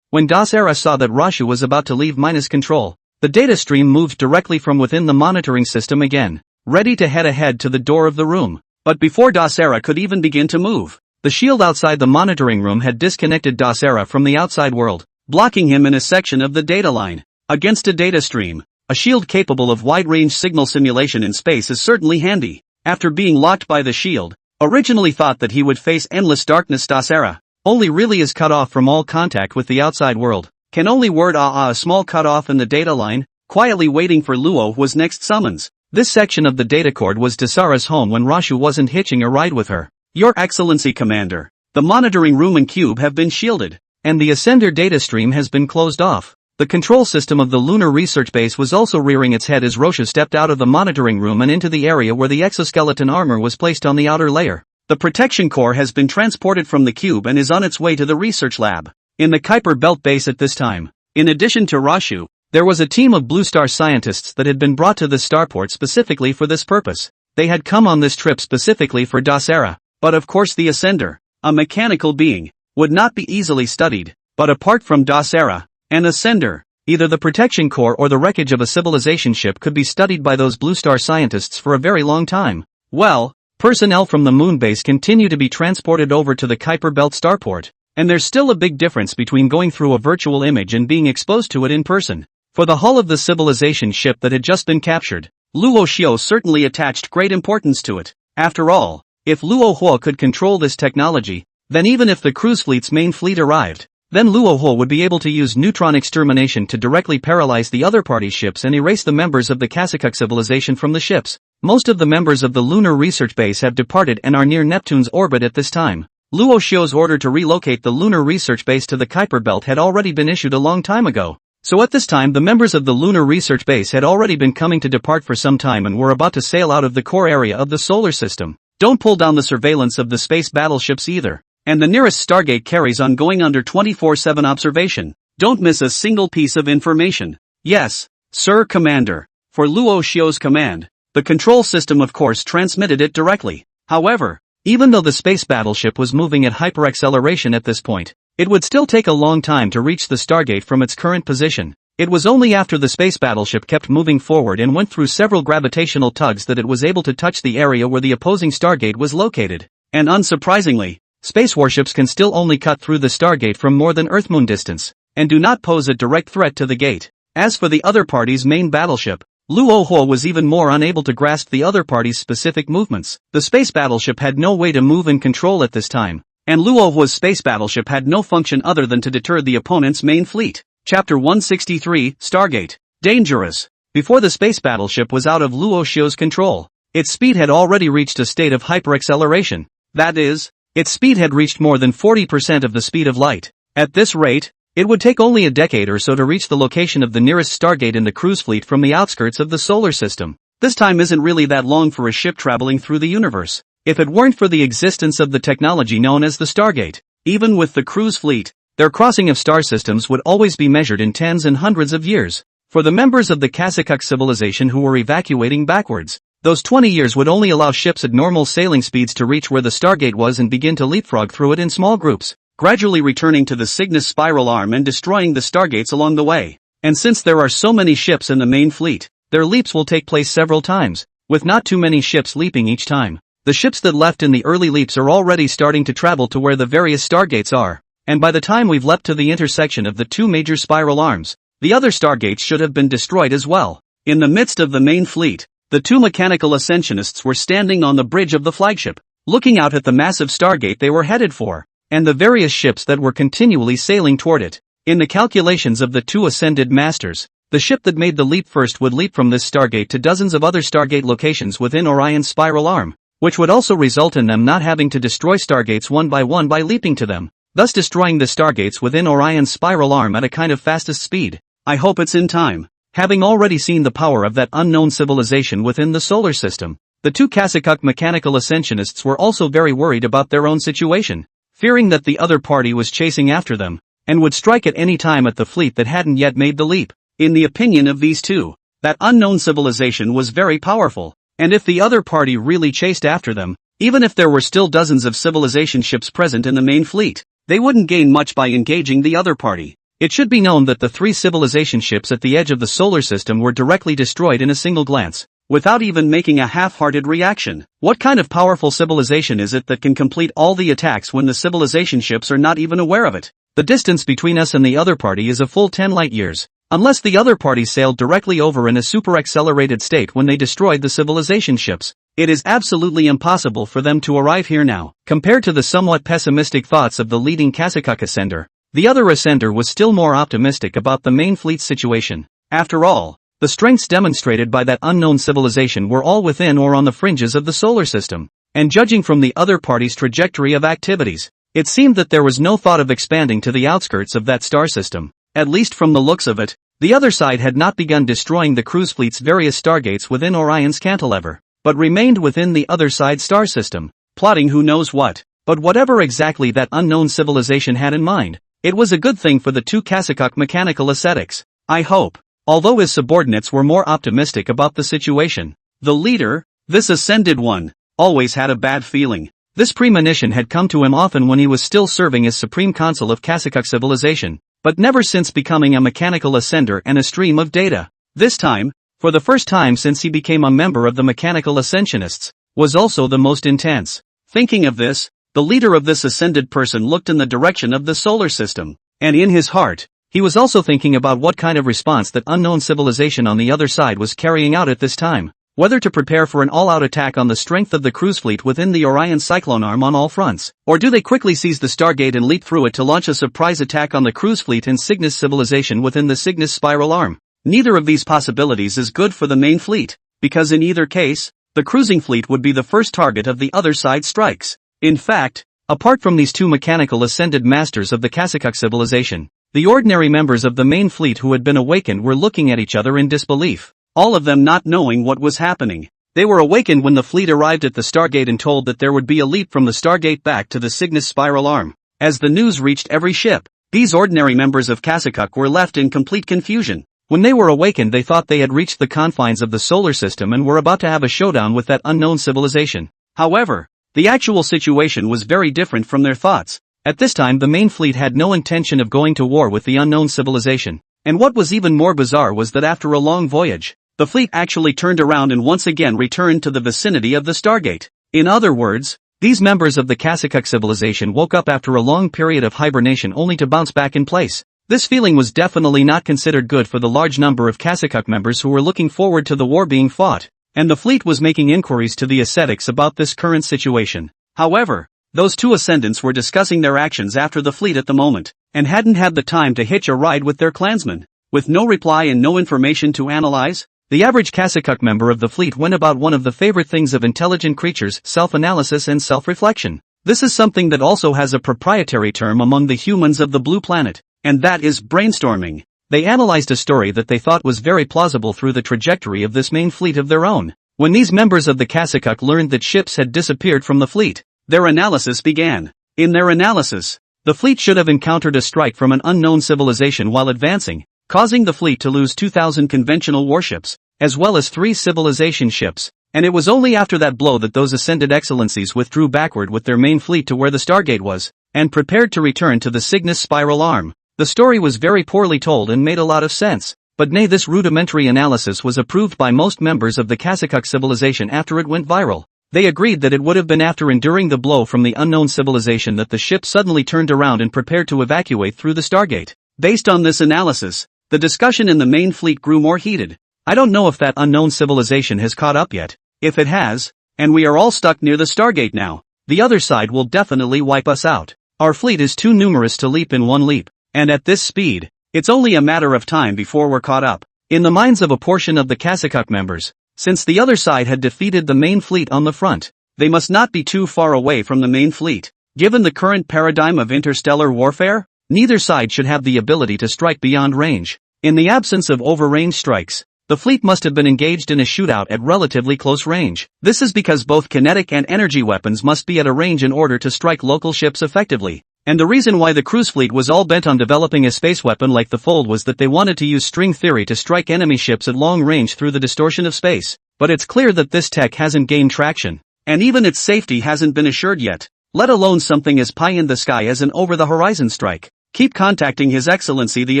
When Dasera saw that Rashu was about to leave minus control, the data stream moved directly from within the monitoring system again, ready to head ahead to the door of the room. But before Dasera could even begin to move, the shield outside the monitoring room had disconnected Dasera from the outside world, blocking him in a section of the data line. Against a data stream, a shield capable of wide-range signal simulation in space is certainly handy. After being locked by the shield, originally thought that he would face endless darkness, Dasera only really is cut off from all contact with the outside world. Can only word a small cut off in the data line, quietly waiting for Luo was next summons. This section of the data cord was Dasera's home when Rashu wasn't hitching a ride with her. "Your Excellency Commander, the monitoring room and cube have been shielded, and the ascender data stream has been closed off." The control system of the lunar research base was also rearing its head as Rashu stepped out of the monitoring room and into the area where the exoskeleton armor was placed on the outer layer. The protection core has been transported from the cube and is on its way to the research lab in the Kuiper Belt base at this time. In addition to Rashu, there was a team of Blue Star scientists that had been brought to the starport specifically for this purpose. They had come on this trip specifically for Dasera, but of course the Ascender, a mechanical being, would not be easily studied. But apart from Dasera, an Ascender, either the protection core or the wreckage of a civilization ship could be studied by those Blue Star scientists for a very long time. Well, personnel from the moon base continue to be transported over to the Kuiper Belt starport, and there's still a big difference between going through a virtual image and being exposed to it in person. For the hull of the civilization ship that had just been captured, Luo Xiu certainly attached great importance to it. After all, if Luo Hua could control this technology, Then even if the cruise fleet's main fleet arrived, then Luoho would be able to use neutron extermination to directly paralyze the other party's ships and erase the members of the Kasakuk civilization from the ships. Most of the members of the lunar research base have departed and are near Neptune's orbit at this time. Luo Xiu's order to relocate the lunar research base to the Kuiper belt had already been issued a long time ago. So at this time the members of the lunar research base had already been coming to depart for some time and were about to sail out of the core area of the solar system. Don't pull down the surveillance of the space battleships either. And the nearest Stargate carries on going under 24/7 observation. Don't miss a single piece of information. Yes, Sir Commander. For Luo Xiu's command, the control system of course transmitted it directly. However, even though the space battleship was moving at hyperacceleration at this point, it would still take a long time to reach the Stargate from its current position. It was only after the space battleship kept moving forward and went through several gravitational tugs that it was able to touch the area where the opposing Stargate was located. And unsurprisingly, space warships can still only cut through the Stargate from more than Earth-Moon distance, and do not pose a direct threat to the gate. As for the other party's main battleship, Luoho was even more unable to grasp the other party's specific movements. The space battleship had no way to move and control at this time, and Luoho's space battleship had no function other than to deter the opponent's main fleet. Chapter 163, Stargate. Dangerous. Before the space battleship was out of Luo Xiu's control, its speed had already reached a state of hyperacceleration. That is, its speed had reached more than 40% of the speed of light. At this rate, it would take only a decade or so to reach the location of the nearest Stargate in the cruise fleet from the outskirts of the solar system. This time isn't really that long for a ship traveling through the universe. If it weren't for the existence of the technology known as the Stargate, even with the cruise fleet, their crossing of star systems would always be measured in tens and hundreds of years. For the members of the Kasakuk civilization who were evacuating backwards, those 20 years would only allow ships at normal sailing speeds to reach where the Stargate was and begin to leapfrog through it in small groups, gradually returning to the Cygnus spiral arm and destroying the Stargates along the way. And since there are so many ships in the main fleet, their leaps will take place several times, with not too many ships leaping each time. The ships that left in the early leaps are already starting to travel to where the various Stargates are, and by the time we've leapt to the intersection of the two major spiral arms, the other Stargates should have been destroyed as well. In the midst of the main fleet, the two mechanical ascensionists were standing on the bridge of the flagship, looking out at the massive Stargate they were headed for, and the various ships that were continually sailing toward it. In the calculations of the two ascended masters, the ship that made the leap first would leap from this Stargate to dozens of other Stargate locations within Orion's spiral arm, which would also result in them not having to destroy Stargates one by leaping to them, thus destroying the Stargates within Orion's spiral arm at a kind of fastest speed. I hope it's in time. Having already seen the power of that unknown civilization within the solar system, the two Kasakuk mechanical ascensionists were also very worried about their own situation, fearing that the other party was chasing after them, and would strike at any time at the fleet that hadn't yet made the leap. In the opinion of these two, that unknown civilization was very powerful, and if the other party really chased after them, even if there were still dozens of civilization ships present in the main fleet, they wouldn't gain much by engaging the other party. It should be known that the three civilization ships at the edge of the solar system were directly destroyed in a single glance, without even making a half-hearted reaction. What kind of powerful civilization is it that can complete all the attacks when the civilization ships are not even aware of it? The distance between us and the other party is a full 10 light years, unless the other party sailed directly over in a super-accelerated state when they destroyed the civilization ships. It is absolutely impossible for them to arrive here now. Compared to the somewhat pessimistic thoughts of the leading Kasakuk ascender, the other ascender was still more optimistic about the main fleet's situation. After all, the strengths demonstrated by that unknown civilization were all within or on the fringes of the solar system, and judging from the other party's trajectory of activities, it seemed that there was no thought of expanding to the outskirts of that star system. At least from the looks of it, the other side had not begun destroying the cruise fleet's various Stargates within Orion's cantilever, but remained within the other side's star system, plotting who knows what. But whatever exactly that unknown civilization had in mind, it was a good thing for the two Kasakuk mechanical ascetics, I hope. Although his subordinates were more optimistic about the situation, the leader, this ascended one, always had a bad feeling. This premonition had come to him often when he was still serving as Supreme Consul of Kasakuk civilization, but never since becoming a mechanical ascender and a stream of data. This time, for the first time since he became a member of the mechanical ascensionists, was also the most intense. Thinking of this, the leader of this ascended person looked in the direction of the solar system, and in his heart, he was also thinking about what kind of response that unknown civilization on the other side was carrying out at this time. whether to prepare for an all-out attack on the strength of the cruise fleet within the Orion Cyclone Arm on all fronts, or do they quickly seize the Stargate and leap through it to launch a surprise attack on the cruise fleet and Cygnus civilization within the Cygnus Spiral Arm? Neither of these possibilities is good for the main fleet, because in either case, the cruising fleet would be the first target of the other side's strikes. In fact, apart from these two mechanical ascended masters of the Kasakuk civilization, the ordinary members of the main fleet who had been awakened were looking at each other in disbelief, all of them not knowing what was happening. They were awakened when the fleet arrived at the Stargate and told that there would be a leap from the Stargate back to the Cygnus Spiral Arm. As the news reached every ship, these ordinary members of Kasakuk were left in complete confusion. When they were awakened, they thought they had reached the confines of the solar system and were about to have a showdown with that unknown civilization. However, the actual situation was very different from their thoughts. At this time, the main fleet had no intention of going to war with the unknown civilization. And what was even more bizarre was that after a long voyage, the fleet actually turned around and once again returned to the vicinity of the Stargate. In other words, these members of the Kasakuk civilization woke up after a long period of hibernation only to bounce back in place. This feeling was definitely not considered good for the large number of Kasakuk members who were looking forward to the war being fought, and the fleet was making inquiries to the ascetics about this current situation. However, those two ascendants were discussing their actions after the fleet at the moment, and hadn't had the time to hitch a ride with their clansmen. With no reply and no information to analyze, the average Kasakuk member of the fleet went about one of the favorite things of intelligent creatures: self-analysis and self-reflection. This is something that also has a proprietary term among the humans of the blue planet, and that is brainstorming. They analyzed a story that they thought was very plausible through the trajectory of this main fleet of their own. When these members of the Kasakuk learned that ships had disappeared from the fleet, their analysis began. In their analysis, the fleet should have encountered a strike from an unknown civilization while advancing, causing the fleet to lose 2,000 conventional warships, as well as 3 civilization ships, and it was only after that blow that those ascended excellencies withdrew backward with their main fleet to where the Stargate was, and prepared to return to the Cygnus Spiral Arm. The story was very poorly told and made a lot of sense, but nay, this rudimentary analysis was approved by most members of the Kasakuk civilization after it went viral. They agreed that it would have been after enduring the blow from the unknown civilization that the ship suddenly turned around and prepared to evacuate through the Stargate. Based on this analysis, the discussion in the main fleet grew more heated. I don't know if that unknown civilization has caught up yet. If it has, and we are all stuck near the Stargate now, the other side will definitely wipe us out. Our fleet is too numerous to leap in one leap, and at this speed, it's only a matter of time before we're caught up. In the minds of a portion of the Kasakuk members, since the other side had defeated the main fleet on the front, they must not be too far away from the main fleet. Given the current paradigm of interstellar warfare, neither side should have the ability to strike beyond range. In the absence of over-range strikes, the fleet must have been engaged in a shootout at relatively close range. This is because both kinetic and energy weapons must be at a range in order to strike local ships effectively. And the reason why the cruise fleet was all bent on developing a space weapon like the Fold was that they wanted to use string theory to strike enemy ships at long range through the distortion of space. But it's clear that this tech hasn't gained traction, and even its safety hasn't been assured yet, let alone something as pie in the sky as an over-the-horizon strike. Keep contacting His Excellency the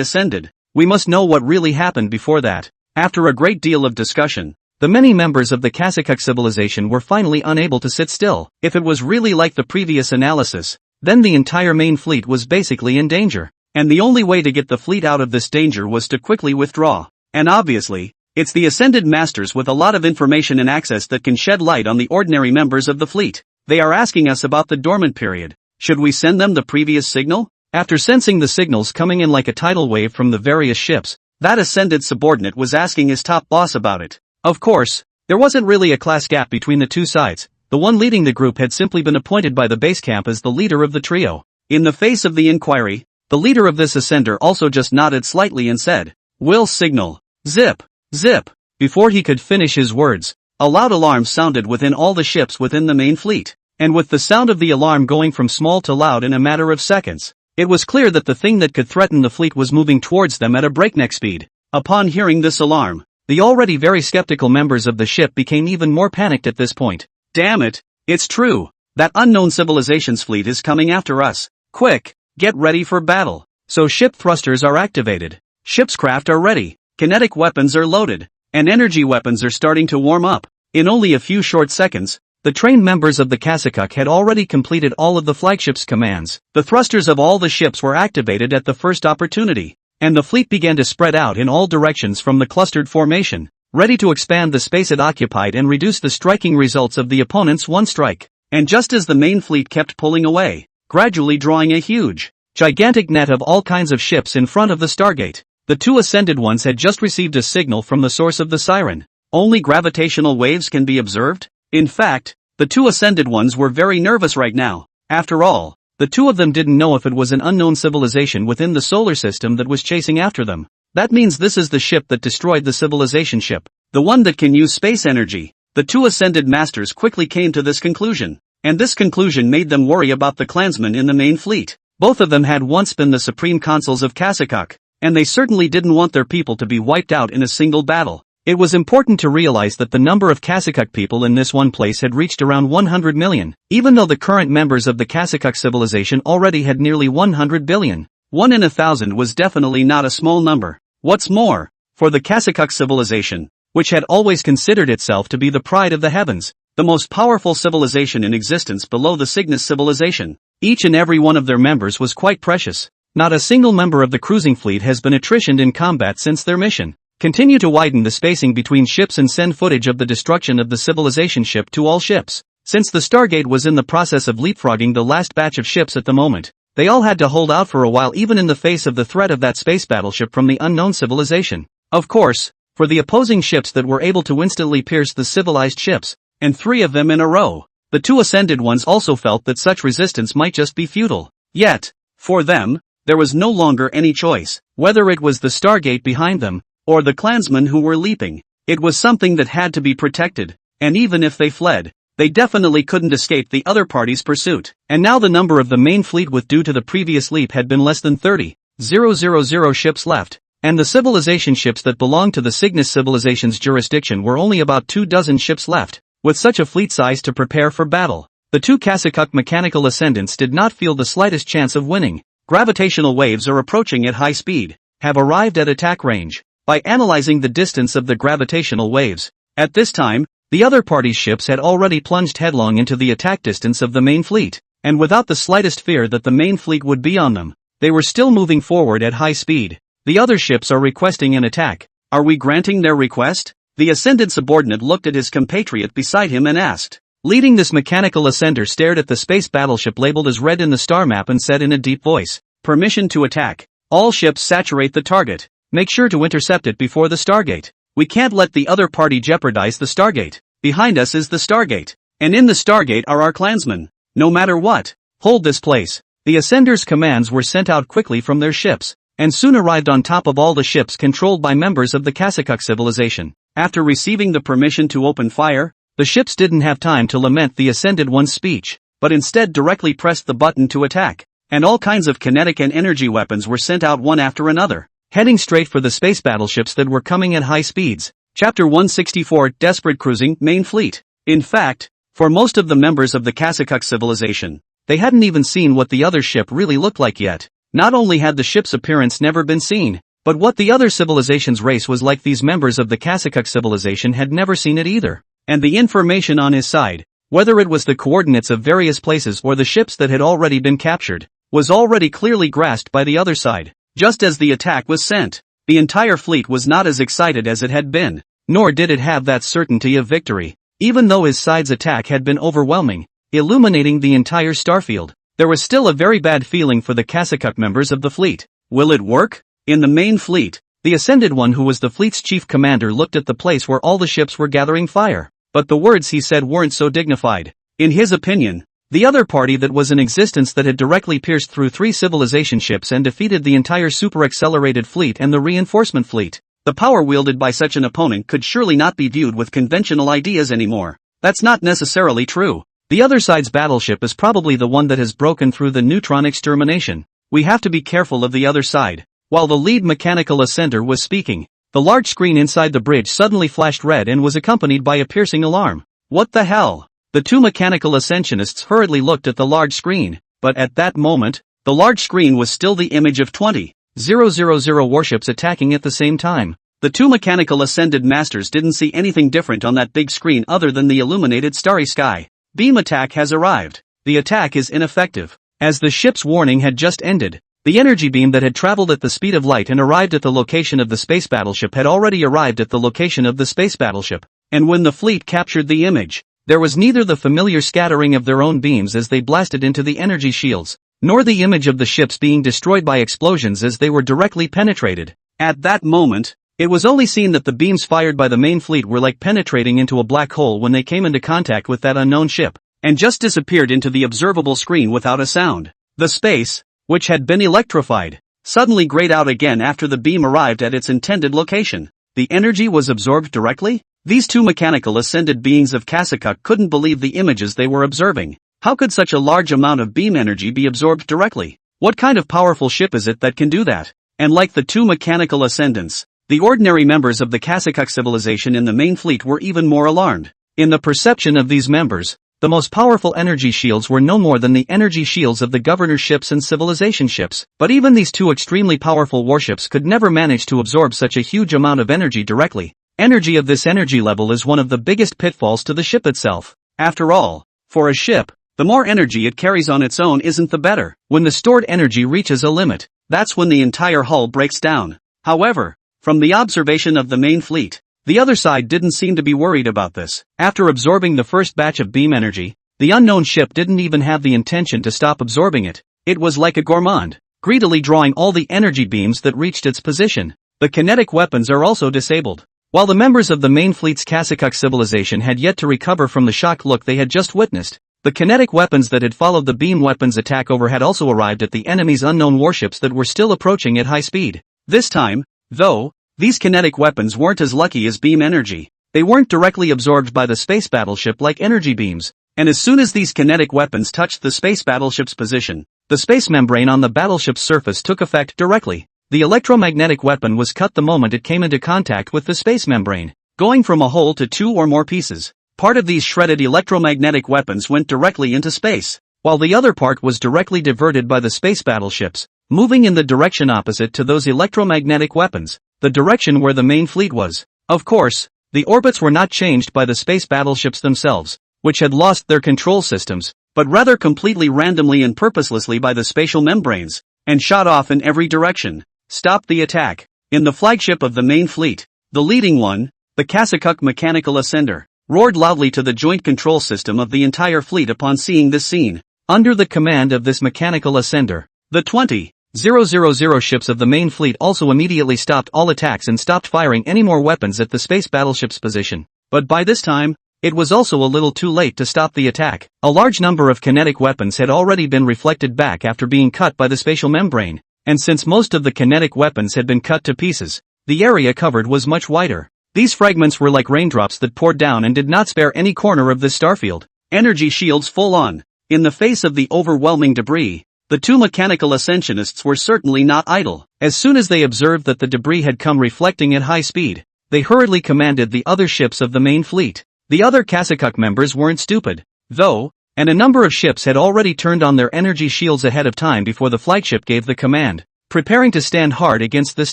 Ascended. We must know what really happened before that. After a great deal of discussion, the many members of the Kasakuk civilization were finally unable to sit still. If it was really like the previous analysis, then the entire main fleet was basically in danger, and the only way to get the fleet out of this danger was to quickly withdraw. And obviously, it's the Ascended Masters with a lot of information and access that can shed light on the ordinary members of the fleet. They are asking us about the dormant period. Should we send them the previous signal? After sensing the signals coming in like a tidal wave from the various ships, that Ascended subordinate was asking his top boss about it. Of course, there wasn't really a class gap between the two sides. The one leading the group had simply been appointed by the base camp as the leader of the trio. In the face of the inquiry, the leader of this ascender also just nodded slightly and said, "Will signal." Zip, zip. Before he could finish his words, a loud alarm sounded within all the ships within the main fleet. And with the sound of the alarm going from small to loud in a matter of seconds, it was clear that the thing that could threaten the fleet was moving towards them at a breakneck speed. Upon hearing this alarm, the already very skeptical members of the ship became even more panicked at this point. Damn it, it's true. That unknown civilization's fleet is coming after us. Quick, get ready for battle. So ship thrusters are activated. Ship's craft are ready. Kinetic weapons are loaded. And energy weapons are starting to warm up. In only a few short seconds, the trained members of the Kasakuk had already completed all of the flagship's commands. The thrusters of all the ships were activated at the first opportunity, and the fleet began to spread out in all directions from the clustered formation. ready to expand the space it occupied and reduce the striking results of the opponent's one strike. And just as the main fleet kept pulling away, gradually drawing a huge, gigantic net of all kinds of ships in front of the Stargate, the two ascended ones had just received a signal from the source of the siren. Only gravitational waves can be observed? In fact, the two ascended ones were very nervous right now. After all, the two of them didn't know if it was an unknown civilization within the solar system that was chasing after them. That means this is the ship that destroyed the civilization ship, the one that can use space energy. The two ascended masters quickly came to this conclusion, and this conclusion made them worry about the clansmen in the main fleet. Both of them had once been the supreme consuls of Kasakuk, and they certainly didn't want their people to be wiped out in a single battle. It was important to realize that the number of Kasakuk people in this one place had reached around 100 million, even though the current members of the Kasakuk civilization already had nearly 100 billion. 1 in 1,000 was definitely not a small number. What's more, for the Kasakuk civilization, which had always considered itself to be the pride of the heavens, the most powerful civilization in existence below the Cygnus civilization, each and every one of their members was quite precious. Not a single member of the cruising fleet has been attritioned in combat since their mission. Continue to widen the spacing between ships and send footage of the destruction of the civilization ship to all ships. Since the Stargate was in the process of leapfrogging the last batch of ships at the moment, they all had to hold out for a while even in the face of the threat of that space battleship from the unknown civilization. Of course, for the opposing ships that were able to instantly pierce the civilized ships, and 3 of them in a row, the two ascended ones also felt that such resistance might just be futile. Yet, for them, there was no longer any choice, whether it was the Stargate behind them, or the clansmen who were leaping. It was something that had to be protected, and even if they fled, they definitely couldn't escape the other party's pursuit. And now the number of the main fleet with due to the previous leap had been less than 30,000 ships left, and the civilization ships that belonged to the Cygnus civilization's jurisdiction were only about 24 ships left. With such a fleet size to prepare for battle, the two Kasakuk mechanical ascendants did not feel the slightest chance of winning. Gravitational waves are approaching at high speed, have arrived at attack range. By analyzing the distance of the gravitational waves, at this time, the other party's ships had already plunged headlong into the attack distance of the main fleet, and without the slightest fear that the main fleet would be on them, they were still moving forward at high speed. The other ships are requesting an attack. Are we granting their request? The ascended subordinate looked at his compatriot beside him and asked. Leading this mechanical ascender stared at the space battleship labeled as red in the star map and said in a deep voice, "Permission to attack. All ships saturate the target. Make sure to intercept it before the Stargate. We can't let the other party jeopardize the Stargate. Behind us is the Stargate. And in the Stargate are our clansmen. No matter what, hold this place." The ascenders' commands were sent out quickly from their ships, and soon arrived on top of all the ships controlled by members of the Kasakuk civilization. After receiving the permission to open fire, the ships didn't have time to lament the ascended one's speech, but instead directly pressed the button to attack, and all kinds of kinetic and energy weapons were sent out one after another, heading straight for the space battleships that were coming at high speeds. Chapter 164 Desperate Cruising Main Fleet. In fact, for most of the members of the Kasakuk civilization, they hadn't even seen what the other ship really looked like yet. Not only had the ship's appearance never been seen, but what the other civilization's race was like, these members of the Kasakuk civilization had never seen it either. And the information on his side, whether it was the coordinates of various places or the ships that had already been captured, was already clearly grasped by the other side. Just as the attack was sent, the entire fleet was not as excited as it had been, nor did it have that certainty of victory. Even though his side's attack had been overwhelming, illuminating the entire starfield, there was still a very bad feeling for the Kasakuk members of the fleet. Will it work? In the main fleet, the ascended one, who was the fleet's chief commander, looked at the place where all the ships were gathering fire, but the words he said weren't so dignified. In his opinion, the other party that was in existence that had directly pierced through 3 civilization ships and defeated the entire super-accelerated fleet and the reinforcement fleet, the power wielded by such an opponent could surely not be viewed with conventional ideas anymore. That's not necessarily true. The other side's battleship is probably the one that has broken through the neutron extermination. We have to be careful of the other side. While the lead mechanical ascender was speaking, the large screen inside the bridge suddenly flashed red and was accompanied by a piercing alarm. What the hell? The two mechanical ascensionists hurriedly looked at the large screen, but at that moment, the large screen was still the image of 20,000 warships attacking at the same time. The two mechanical ascended masters didn't see anything different on that big screen other than the illuminated starry sky. Beam attack has arrived. The attack is ineffective. As the ship's warning had just ended, The energy beam that had traveled at the speed of light and arrived at the location of the space battleship had already arrived at the location of the space battleship, and when the fleet captured the image, there was neither the familiar scattering of their own beams as they blasted into the energy shields, nor the image of the ships being destroyed by explosions as they were directly penetrated. At that moment, it was only seen that the beams fired by the main fleet were like penetrating into a black hole when they came into contact with that unknown ship, and just disappeared into the observable screen without a sound. The space, which had been electrified, suddenly grayed out again after the beam arrived at its intended location. The energy was absorbed directly? These two mechanical ascended beings of Kasakuk couldn't believe the images they were observing. How could such a large amount of beam energy be absorbed directly? What kind of powerful ship is it that can do that? And like the two mechanical ascendants, the ordinary members of the Kasakuk civilization in the main fleet were even more alarmed. In the perception of these members, the most powerful energy shields were no more than the energy shields of the governor ships and civilization ships. But even these two extremely powerful warships could never manage to absorb such a huge amount of energy directly. Energy of this energy level is one of the biggest pitfalls to the ship itself. After all, for a ship, the more energy it carries on its own isn't the better. When the stored energy reaches a limit, that's when the entire hull breaks down. However, from the observation of the main fleet, the other side didn't seem to be worried about this. After absorbing the first batch of beam energy, the unknown ship didn't even have the intention to stop absorbing it. It was like a gourmand, greedily drawing all the energy beams that reached its position. The kinetic weapons are also disabled. While the members of the main fleet's Kasakuk civilization had yet to recover from the shocked look they had just witnessed, the kinetic weapons that had followed the beam weapons attack over had also arrived at the enemy's unknown warships that were still approaching at high speed. This time, though, these kinetic weapons weren't as lucky as beam energy. They weren't directly absorbed by the space battleship like energy beams, and as soon as these kinetic weapons touched the space battleship's position, the space membrane on the battleship's surface took effect directly. The electromagnetic weapon was cut the moment it came into contact with the space membrane, going from a whole to two or more pieces. Part of these shredded electromagnetic weapons went directly into space, while the other part was directly diverted by the space battleships, moving in the direction opposite to those electromagnetic weapons, the direction where the main fleet was. Of course, the orbits were not changed by the space battleships themselves, which had lost their control systems, but rather completely randomly and purposelessly by the spatial membranes, and shot off in every direction. Stop the attack. In the flagship of the main fleet, the leading one, the Kasakuk mechanical ascender, roared loudly to the joint control system of the entire fleet upon seeing this scene. Under the command of this mechanical ascender, the 20,000 ships of the main fleet also immediately stopped all attacks and stopped firing any more weapons at the space battleship's position. But by this time, it was also a little too late to stop the attack. A large number of kinetic weapons had already been reflected back after being cut by the spatial membrane, and since most of the kinetic weapons had been cut to pieces, the area covered was much wider. These fragments were like raindrops that poured down and did not spare any corner of this starfield. Energy shields full on. In the face of the overwhelming debris, the two mechanical ascensionists were certainly not idle. As soon as they observed that the debris had come reflecting at high speed, they hurriedly commanded the other ships of the main fleet. The other Kasakuk members weren't stupid, though, and a number of ships had already turned on their energy shields ahead of time before the flagship gave the command, preparing to stand hard against this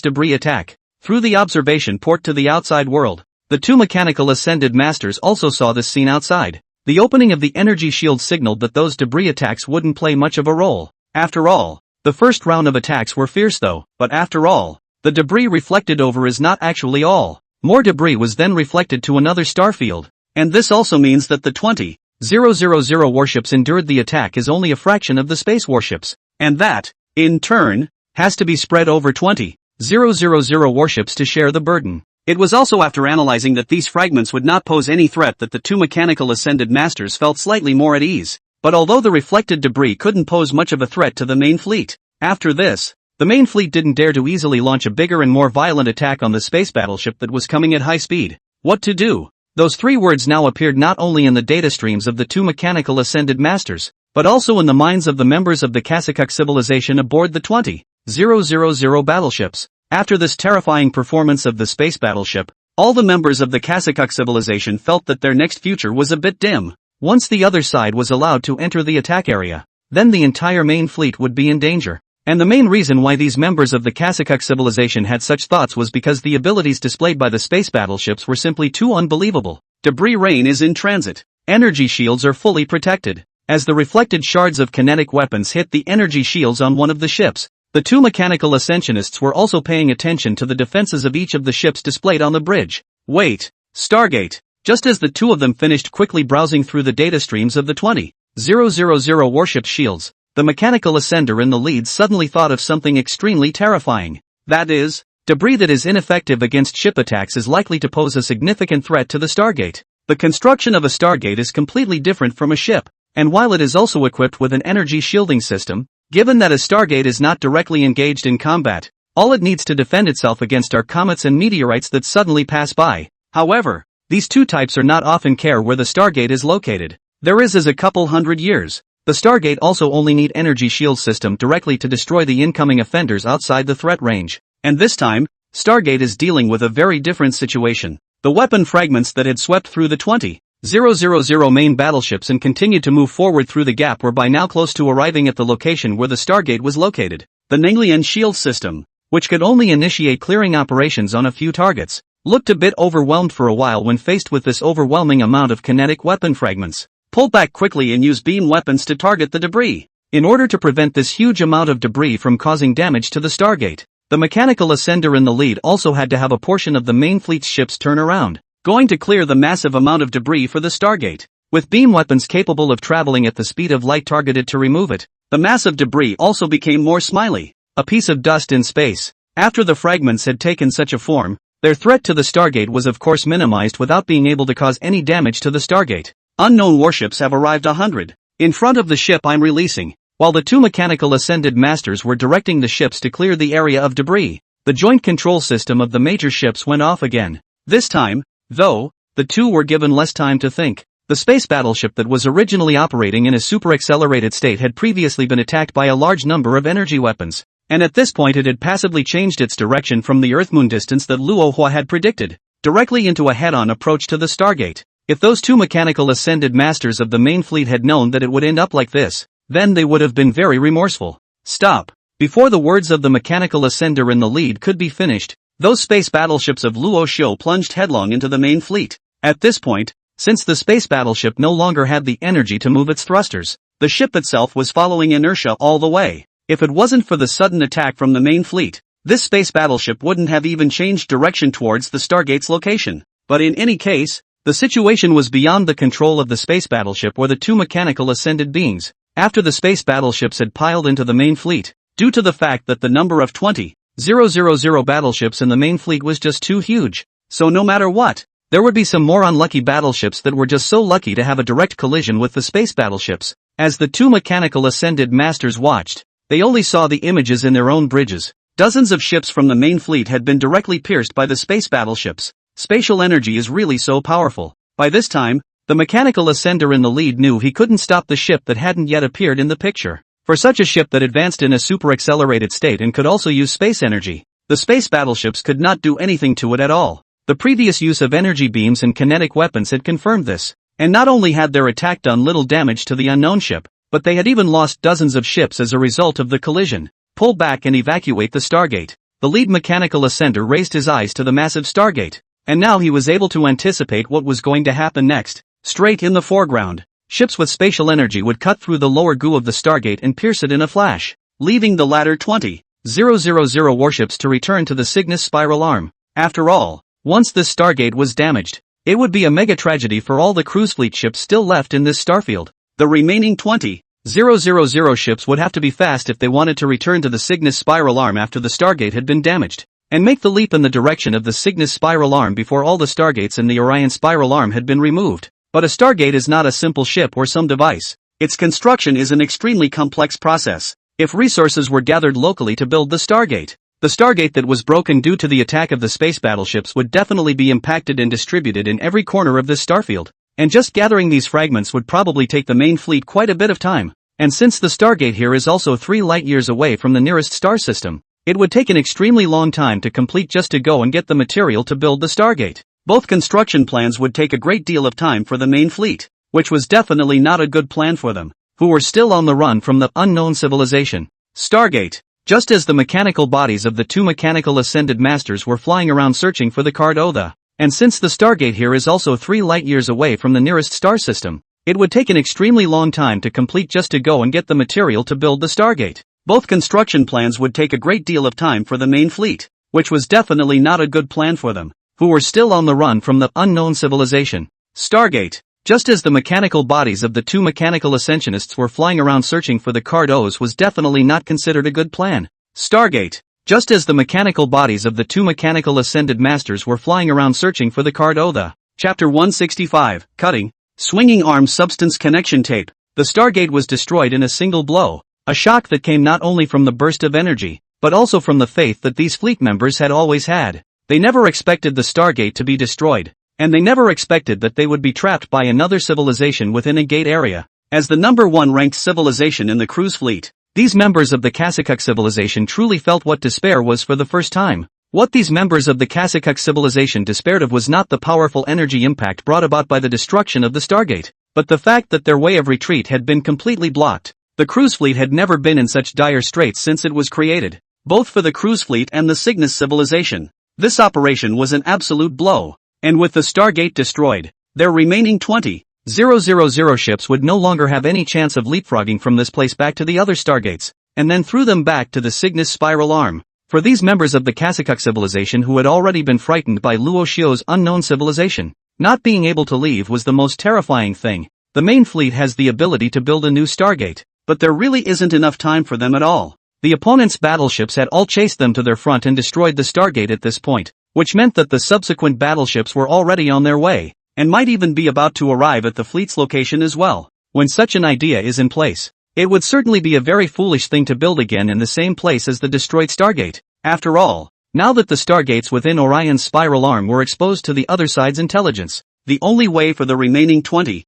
debris attack. Through the observation port to the outside world, the two mechanical ascended masters also saw this scene outside. The opening of the energy shield signaled that those debris attacks wouldn't play much of a role. After all, the first round of attacks were fierce though, but after all, the debris reflected over is not actually all. More debris was then reflected to another starfield, and this also means that the 20,000 warships endured the attack is only a fraction of the space warships, and that, in turn, has to be spread over 20,000 warships to share the burden. It was also after analyzing that these fragments would not pose any threat that the two mechanical ascended masters felt slightly more at ease. But although the reflected debris couldn't pose much of a threat to the main fleet, after this, the main fleet didn't dare to easily launch a bigger and more violent attack on the space battleship that was coming at high speed. What to do? Those three words now appeared not only in the data streams of the two mechanical ascended masters, but also in the minds of the members of the Kasakuk civilization aboard the 20,000 battleships. After this terrifying performance of the space battleship, all the members of the Kasakuk civilization felt that their next future was a bit dim. Once the other side was allowed to enter the attack area, then the entire main fleet would be in danger. And the main reason why these members of the Kasakuk civilization had such thoughts was because the abilities displayed by the space battleships were simply too unbelievable. Debris rain is in transit. Energy shields are fully protected. As the reflected shards of kinetic weapons hit the energy shields on one of the ships, The two mechanical ascensionists were also paying attention to the defenses of each of the ships displayed on the bridge. Wait, Stargate. Just as the two of them finished quickly browsing through the data streams of the 20,000 warship shields, the mechanical ascender in the lead suddenly thought of something extremely terrifying. That is, debris that is ineffective against ship attacks is likely to pose a significant threat to the Stargate. The construction of a Stargate is completely different from a ship, and while it is also equipped with an energy shielding system, given that a Stargate is not directly engaged in combat, all it needs to defend itself against are comets and meteorites that suddenly pass by. However, these two types are not often care where the Stargate is located. There is as a couple hundred years. The Stargate also only need energy shield system directly to destroy the incoming offenders outside the threat range. And this time, Stargate is dealing with a very different situation. The weapon fragments that had swept through the 20,000 main battleships and continued to move forward through the gap were by now close to arriving at the location where the Stargate was located. The Nenglian shield system, which could only initiate clearing operations on a few targets, looked a bit overwhelmed for a while when faced with this overwhelming amount of kinetic weapon fragments. Pull back quickly and use beam weapons to target the debris. In order to prevent this huge amount of debris from causing damage to the Stargate, the mechanical ascender in the lead also had to have a portion of the main fleet's ships turn around, going to clear the massive amount of debris for the Stargate. With beam weapons capable of traveling at the speed of light targeted to remove it, the massive debris also became more smiley, a piece of dust in space. After the fragments had taken such a form, their threat to the Stargate was of course minimized without being able to cause any damage to the Stargate. Unknown warships have arrived 100. In front of the ship I'm releasing, while the two mechanical ascended masters were directing the ships to clear the area of debris, the joint control system of the major ships went off again. This time, though, the two were given less time to think. The space battleship that was originally operating in a super-accelerated state had previously been attacked by a large number of energy weapons, and at this point it had passively changed its direction from the Earth-Moon distance that Luo Hua had predicted, directly into a head-on approach to the Stargate. If those two mechanical ascended masters of the main fleet had known that it would end up like this, then they would have been very remorseful. Stop! Before the words of the mechanical ascender in the lead could be finished, those space battleships of Luo Shou plunged headlong into the main fleet. At this point, since the space battleship no longer had the energy to move its thrusters, the ship itself was following inertia all the way. If it wasn't for the sudden attack from the main fleet, this space battleship wouldn't have even changed direction towards the Stargate's location. But in any case, the situation was beyond the control of the space battleship or the two mechanical ascended beings. After the space battleships had piled into the main fleet, due to the fact that the number of 20,000 battleships in the main fleet was just too huge, so no matter what, there would be some more unlucky battleships that were just so lucky to have a direct collision with the space battleships. As the two mechanical ascended masters watched, they only saw the images in their own bridges. Dozens of ships from the main fleet had been directly pierced by the space battleships. Spatial energy is really so powerful. By this time, the mechanical ascender in the lead knew he couldn't stop the ship that hadn't yet appeared in the picture. For such a ship that advanced in a super-accelerated state and could also use space energy, the space battleships could not do anything to it at all. The previous use of energy beams and kinetic weapons had confirmed this, and not only had their attack done little damage to the unknown ship, but they had even lost dozens of ships as a result of the collision. Pull back and evacuate the Stargate. The lead mechanical ascender raised his eyes to the massive Stargate, and now he was able to anticipate what was going to happen next. Straight in the foreground, ships with spatial energy would cut through the lower goo of the Stargate and pierce it in a flash, leaving the latter 20,000 warships to return to the Cygnus spiral arm. After all, once this Stargate was damaged, it would be a mega tragedy for all the cruise fleet ships still left in this starfield. The remaining 20,000 ships would have to be fast if they wanted to return to the Cygnus spiral arm after the Stargate had been damaged, and make the leap in the direction of the Cygnus spiral arm before all the Stargates in the Orion spiral arm had been removed. But a Stargate is not a simple ship or some device. Its construction is an extremely complex process. If resources were gathered locally to build the Stargate that was broken due to the attack of the space battleships would definitely be impacted and distributed in every corner of this starfield. And just gathering these fragments would probably take the main fleet quite a bit of time. And since the Stargate here is also 3 light-years away from the nearest star system, it would take an extremely long time to complete just to go and get the material to build the Stargate. Both construction plans would take a great deal of time for the main fleet, which was definitely not a good plan for them, who were still on the run from the unknown civilization. Stargate. Just as the mechanical bodies of the two mechanical ascended masters were flying around searching for the card Otha, and since the Stargate here is also 3 light-years away from the nearest star system, it would take an extremely long time to complete just to go and get the material to build the Stargate. Both construction plans would take a great deal of time for the main fleet, which was definitely not a good plan for them, who were still on the run from the unknown civilization. Stargate. Just as the mechanical bodies of the two mechanical ascensionists were flying around searching for the card O's was definitely not considered a good plan. Stargate. Just as the mechanical bodies of the two mechanical ascended masters were flying around searching for the card O. Chapter 165, Cutting. Swinging arm substance connection tape. The Stargate was destroyed in a single blow, a shock that came not only from the burst of energy, but also from the faith that these fleet members had always had. They never expected the Stargate to be destroyed, and they never expected that they would be trapped by another civilization within a gate area. As the number one ranked civilization in the cruise fleet, these members of the Kasakuk civilization truly felt what despair was for the first time. What these members of the Kasakuk civilization despaired of was not the powerful energy impact brought about by the destruction of the Stargate, but the fact that their way of retreat had been completely blocked. The cruise fleet had never been in such dire straits since it was created, both for the cruise fleet and the Cygnus civilization. This operation was an absolute blow, and with the Stargate destroyed, their remaining 20,000 ships would no longer have any chance of leapfrogging from this place back to the other Stargates, and then threw them back to the Cygnus spiral arm. For these members of the Kasakuk civilization who had already been frightened by Luo Xiu's unknown civilization, not being able to leave was the most terrifying thing. The main fleet has the ability to build a new Stargate, but there really isn't enough time for them at all. The opponent's battleships had all chased them to their front and destroyed the Stargate at this point, which meant that the subsequent battleships were already on their way, and might even be about to arrive at the fleet's location as well. When such an idea is in place, it would certainly be a very foolish thing to build again in the same place as the destroyed Stargate. After all, now that the Stargates within Orion's spiral arm were exposed to the other side's intelligence, the only way for the remaining 20,000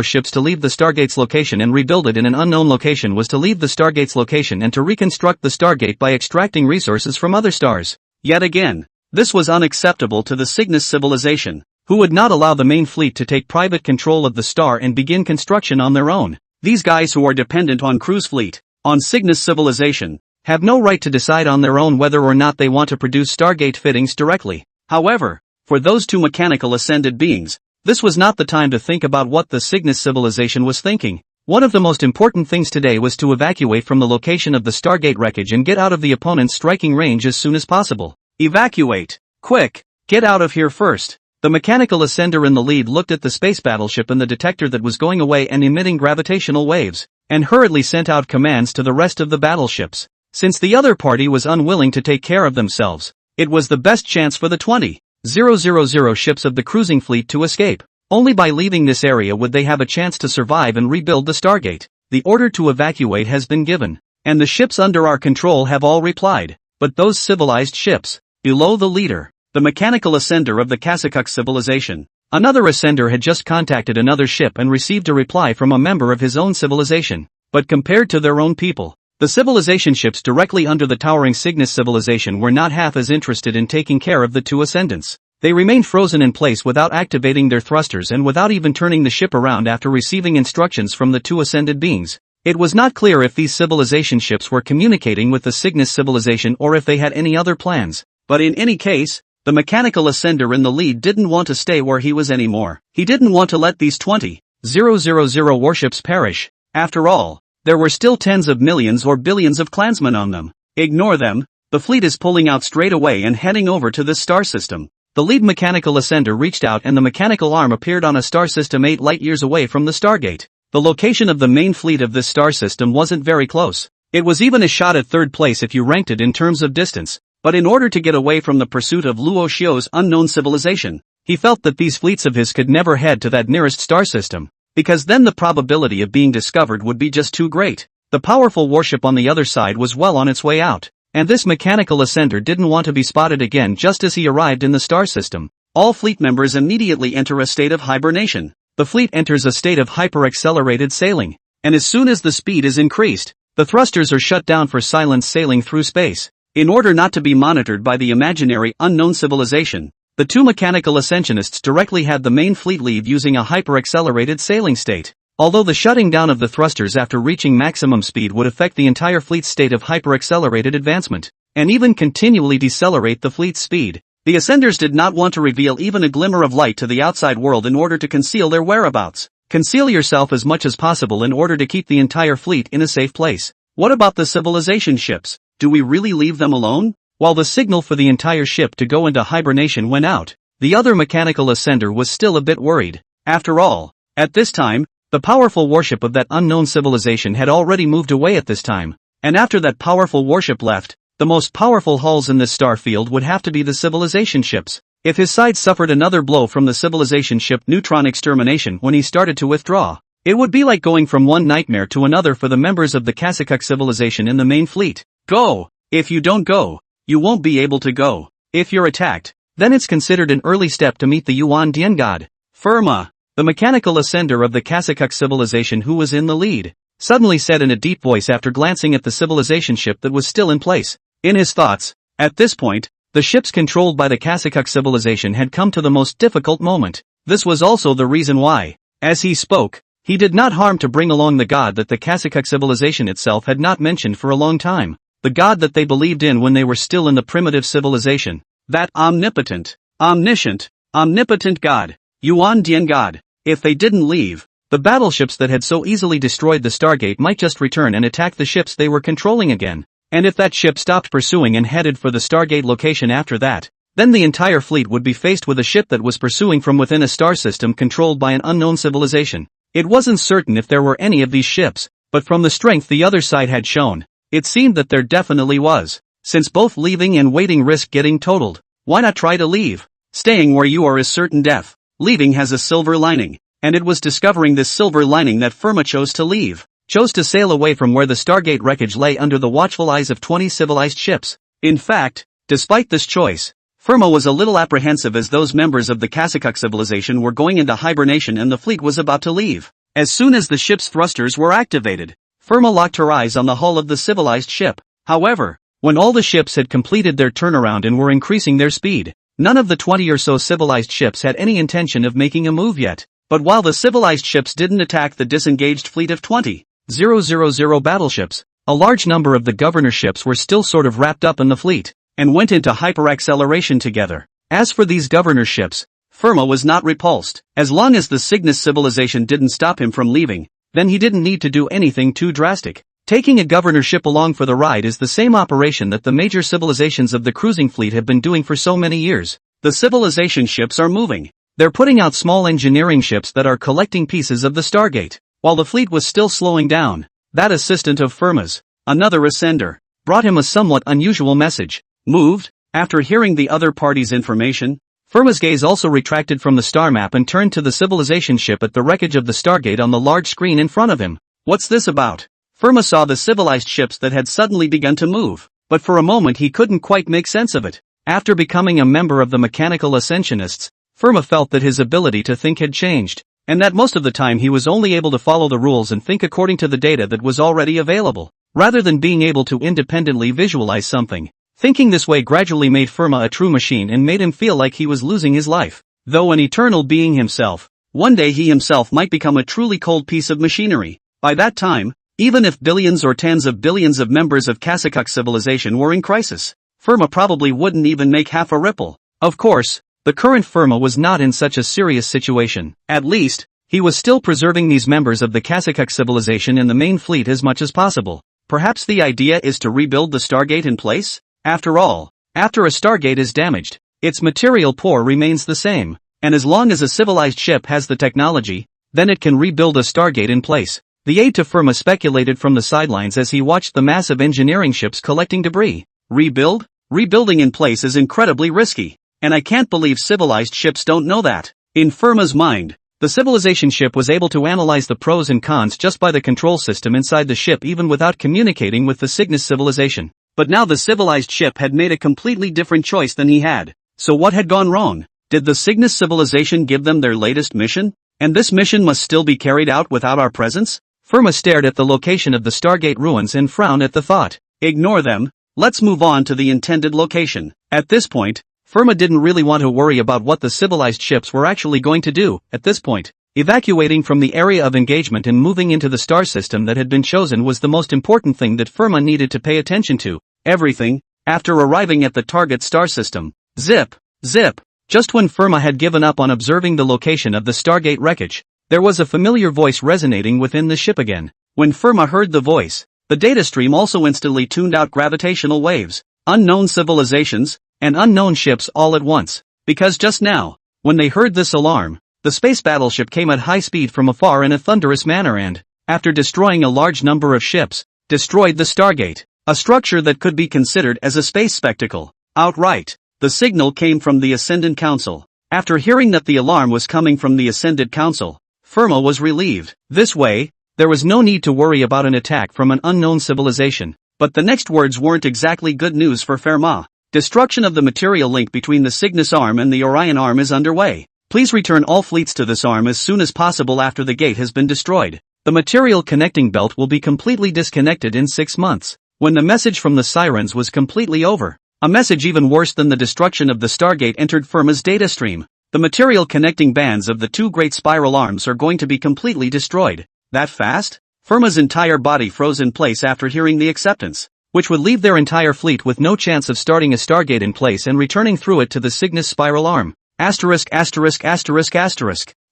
ships to leave the Stargate's location and rebuild it in an unknown location was to leave the Stargate's location and to reconstruct the Stargate by extracting resources from other stars. Yet again, this was unacceptable to the Cygnus civilization, who would not allow the main fleet to take private control of the star and begin construction on their own. These guys who are dependent on cruise fleet, on Cygnus civilization, have no right to decide on their own whether or not they want to produce Stargate fittings directly. However, for those two mechanical ascended beings, this was not the time to think about what the Cygnus civilization was thinking. One of the most important things today was to evacuate from the location of the Stargate wreckage and get out of the opponent's striking range as soon as possible. Evacuate! Quick! Get out of here first! The mechanical ascender in the lead looked at the space battleship and the detector that was going away and emitting gravitational waves, and hurriedly sent out commands to the rest of the battleships. Since the other party was unwilling to take care of themselves, it was the best chance for the 20,000 ships of the cruising fleet to escape. Only by leaving this area would they have a chance to survive and rebuild the Stargate. The order to evacuate has been given, and the ships under our control have all replied, but those civilized ships, below the leader, the mechanical ascender of the Kasakuk civilization, another ascender had just contacted another ship and received a reply from a member of his own civilization. But compared to their own people, the civilization ships directly under the towering Cygnus civilization were not half as interested in taking care of the two ascendants. They remained frozen in place without activating their thrusters and without even turning the ship around after receiving instructions from the two ascended beings. It was not clear if these civilization ships were communicating with the Cygnus civilization or if they had any other plans. But in any case, the mechanical ascender in the lead didn't want to stay where he was anymore. He didn't want to let these 20,000 warships perish. After all, there were still tens of millions or billions of clansmen on them. Ignore them. The fleet is pulling out straight away and heading over to this star system. The lead mechanical ascender reached out and the mechanical arm appeared on a star system 8 light-years away from the Stargate. The location of the main fleet of this star system wasn't very close. It was even a shot at third place if you ranked it in terms of distance. But in order to get away from the pursuit of Luo Xiu's unknown civilization, he felt that these fleets of his could never head to that nearest star system, because then the probability of being discovered would be just too great. The powerful warship on the other side was well on its way out, and this mechanical ascender didn't want to be spotted again just as he arrived in the star system. All fleet members immediately enter a state of hibernation. The fleet enters a state of hyper-accelerated sailing, and as soon as the speed is increased, the thrusters are shut down for silent sailing through space. In order not to be monitored by the imaginary unknown civilization, the two mechanical ascensionists directly had the main fleet leave using a hyper-accelerated sailing state. Although the shutting down of the thrusters after reaching maximum speed would affect the entire fleet's state of hyper-accelerated advancement, and even continually decelerate the fleet's speed, the ascenders did not want to reveal even a glimmer of light to the outside world in order to conceal their whereabouts. Conceal yourself as much as possible in order to keep the entire fleet in a safe place. What about the civilization ships? Do we really leave them alone? While the signal for the entire ship to go into hibernation went out, the other mechanical ascender was still a bit worried. After all, at this time, the powerful warship of that unknown civilization had already moved away at this time. And after that powerful warship left, the most powerful hulls in this star field would have to be the civilization ships. If his side suffered another blow from the civilization ship neutron extermination when he started to withdraw, it would be like going from one nightmare to another for the members of the Kasakuk civilization in the main fleet. Go! If you don't go, you won't be able to go. If you're attacked, then it's considered an early step to meet the Yuan Dian god. Firma, the mechanical ascender of the Kasakuk civilization who was in the lead, suddenly said in a deep voice after glancing at the civilization ship that was still in place. In his thoughts, at this point, the ships controlled by the Kasakuk civilization had come to the most difficult moment. This was also the reason why, as he spoke, he did not harm to bring along the god that the Kasakuk civilization itself had not mentioned for a long time, the god that they believed in when they were still in the primitive civilization, that omnipotent, omniscient, omnipotent god, Yuan Dian god. If they didn't leave, the battleships that had so easily destroyed the Stargate might just return and attack the ships they were controlling again. And if that ship stopped pursuing and headed for the Stargate location after that, then the entire fleet would be faced with a ship that was pursuing from within a star system controlled by an unknown civilization. It wasn't certain if there were any of these ships, but from the strength the other side had shown, it seemed that there definitely was. Since both leaving and waiting risk getting totaled, why not try to leave? Staying where you are is certain death. Leaving has a silver lining, and it was discovering this silver lining that Firma chose to leave. Chose to sail away from where the Stargate wreckage lay under the watchful eyes of 20 civilized ships. In fact, despite this choice, Firma was a little apprehensive as those members of the Kasakuk civilization were going into hibernation and the fleet was about to leave. As soon as the ship's thrusters were activated, Firma locked her eyes on the hull of the civilized ship. However, when all the ships had completed their turnaround and were increasing their speed, none of the 20 or so civilized ships had any intention of making a move yet. But while the civilized ships didn't attack the disengaged fleet of 20,000 battleships, a large number of the governor ships were still sort of wrapped up in the fleet, and went into hyperacceleration together. As for these governor ships, Firma was not repulsed. As long as the Cygnus civilization didn't stop him from leaving, then he didn't need to do anything too drastic. Taking a governor ship along for the ride is the same operation that the major civilizations of the cruising fleet have been doing for so many years. The civilization ships are moving. They're putting out small engineering ships that are collecting pieces of the Stargate. While the fleet was still slowing down, that assistant of Firma's, another ascender, brought him a somewhat unusual message. Moved? After hearing the other party's information, Firma's gaze also retracted from the star map and turned to the civilization ship at the wreckage of the Stargate on the large screen in front of him. What's this about? Firma saw the civilized ships that had suddenly begun to move, but for a moment he couldn't quite make sense of it. After becoming a member of the mechanical ascensionists, Firma felt that his ability to think had changed, and that most of the time he was only able to follow the rules and think according to the data that was already available, rather than being able to independently visualize something. Thinking this way gradually made Firma a true machine and made him feel like he was losing his life. Though an eternal being himself, one day he himself might become a truly cold piece of machinery. By that time, even if billions or tens of billions of members of Kasakuk civilization were in crisis, Firma probably wouldn't even make half a ripple. Of course, the current Firma was not in such a serious situation. At least, he was still preserving these members of the Kasakuk civilization in the main fleet as much as possible. Perhaps the idea is to rebuild the Stargate in place? After all, after a Stargate is damaged, its material core remains the same, and as long as a civilized ship has the technology, then it can rebuild a Stargate in place. The aide to Firma speculated from the sidelines as he watched the massive engineering ships collecting debris. Rebuild? Rebuilding in place is incredibly risky, and I can't believe civilized ships don't know that. In Firma's mind, the civilization ship was able to analyze the pros and cons just by the control system inside the ship even without communicating with the Cygnus civilization. But now the civilized ship had made a completely different choice than he had. So what had gone wrong? Did the Cygnus civilization give them their latest mission? And this mission must still be carried out without our presence? Firma stared at the location of the Stargate ruins and frowned at the thought. Ignore them, let's move on to the intended location. At this point, Firma didn't really want to worry about what the civilized ships were actually going to do. At this point, evacuating from the area of engagement and moving into the star system that had been chosen was the most important thing that Firma needed to pay attention to. Everything, after arriving at the target star system. Zip, zip. Just when Firma had given up on observing the location of the Stargate wreckage, there was a familiar voice resonating within the ship again. When Firma heard the voice, The data stream also instantly tuned out gravitational waves, unknown civilizations, and unknown ships all at once. Because just now, when they heard this alarm, the space battleship came at high speed from afar in a thunderous manner and, after destroying a large number of ships, destroyed the Stargate, a structure that could be considered as a space spectacle, outright. The signal came from the Ascendant Council. After hearing that the alarm was coming from the Ascendant Council, Firma was relieved. This way, there was no need to worry about an attack from an unknown civilization. But the next words weren't exactly good news for Fermat. Destruction of the material link between the Cygnus arm and the Orion arm is underway. Please return all fleets to this arm as soon as possible after the gate has been destroyed. The material connecting belt will be completely disconnected in 6 months. When the message from the sirens was completely over, a message even worse than the destruction of the Stargate entered Firma's data stream. The material connecting bands of the 2 great spiral arms are going to be completely destroyed. That fast? Firma's entire body froze in place after hearing the acceptance, which would leave their entire fleet with no chance of starting a Stargate in place and returning through it to the Cygnus spiral arm.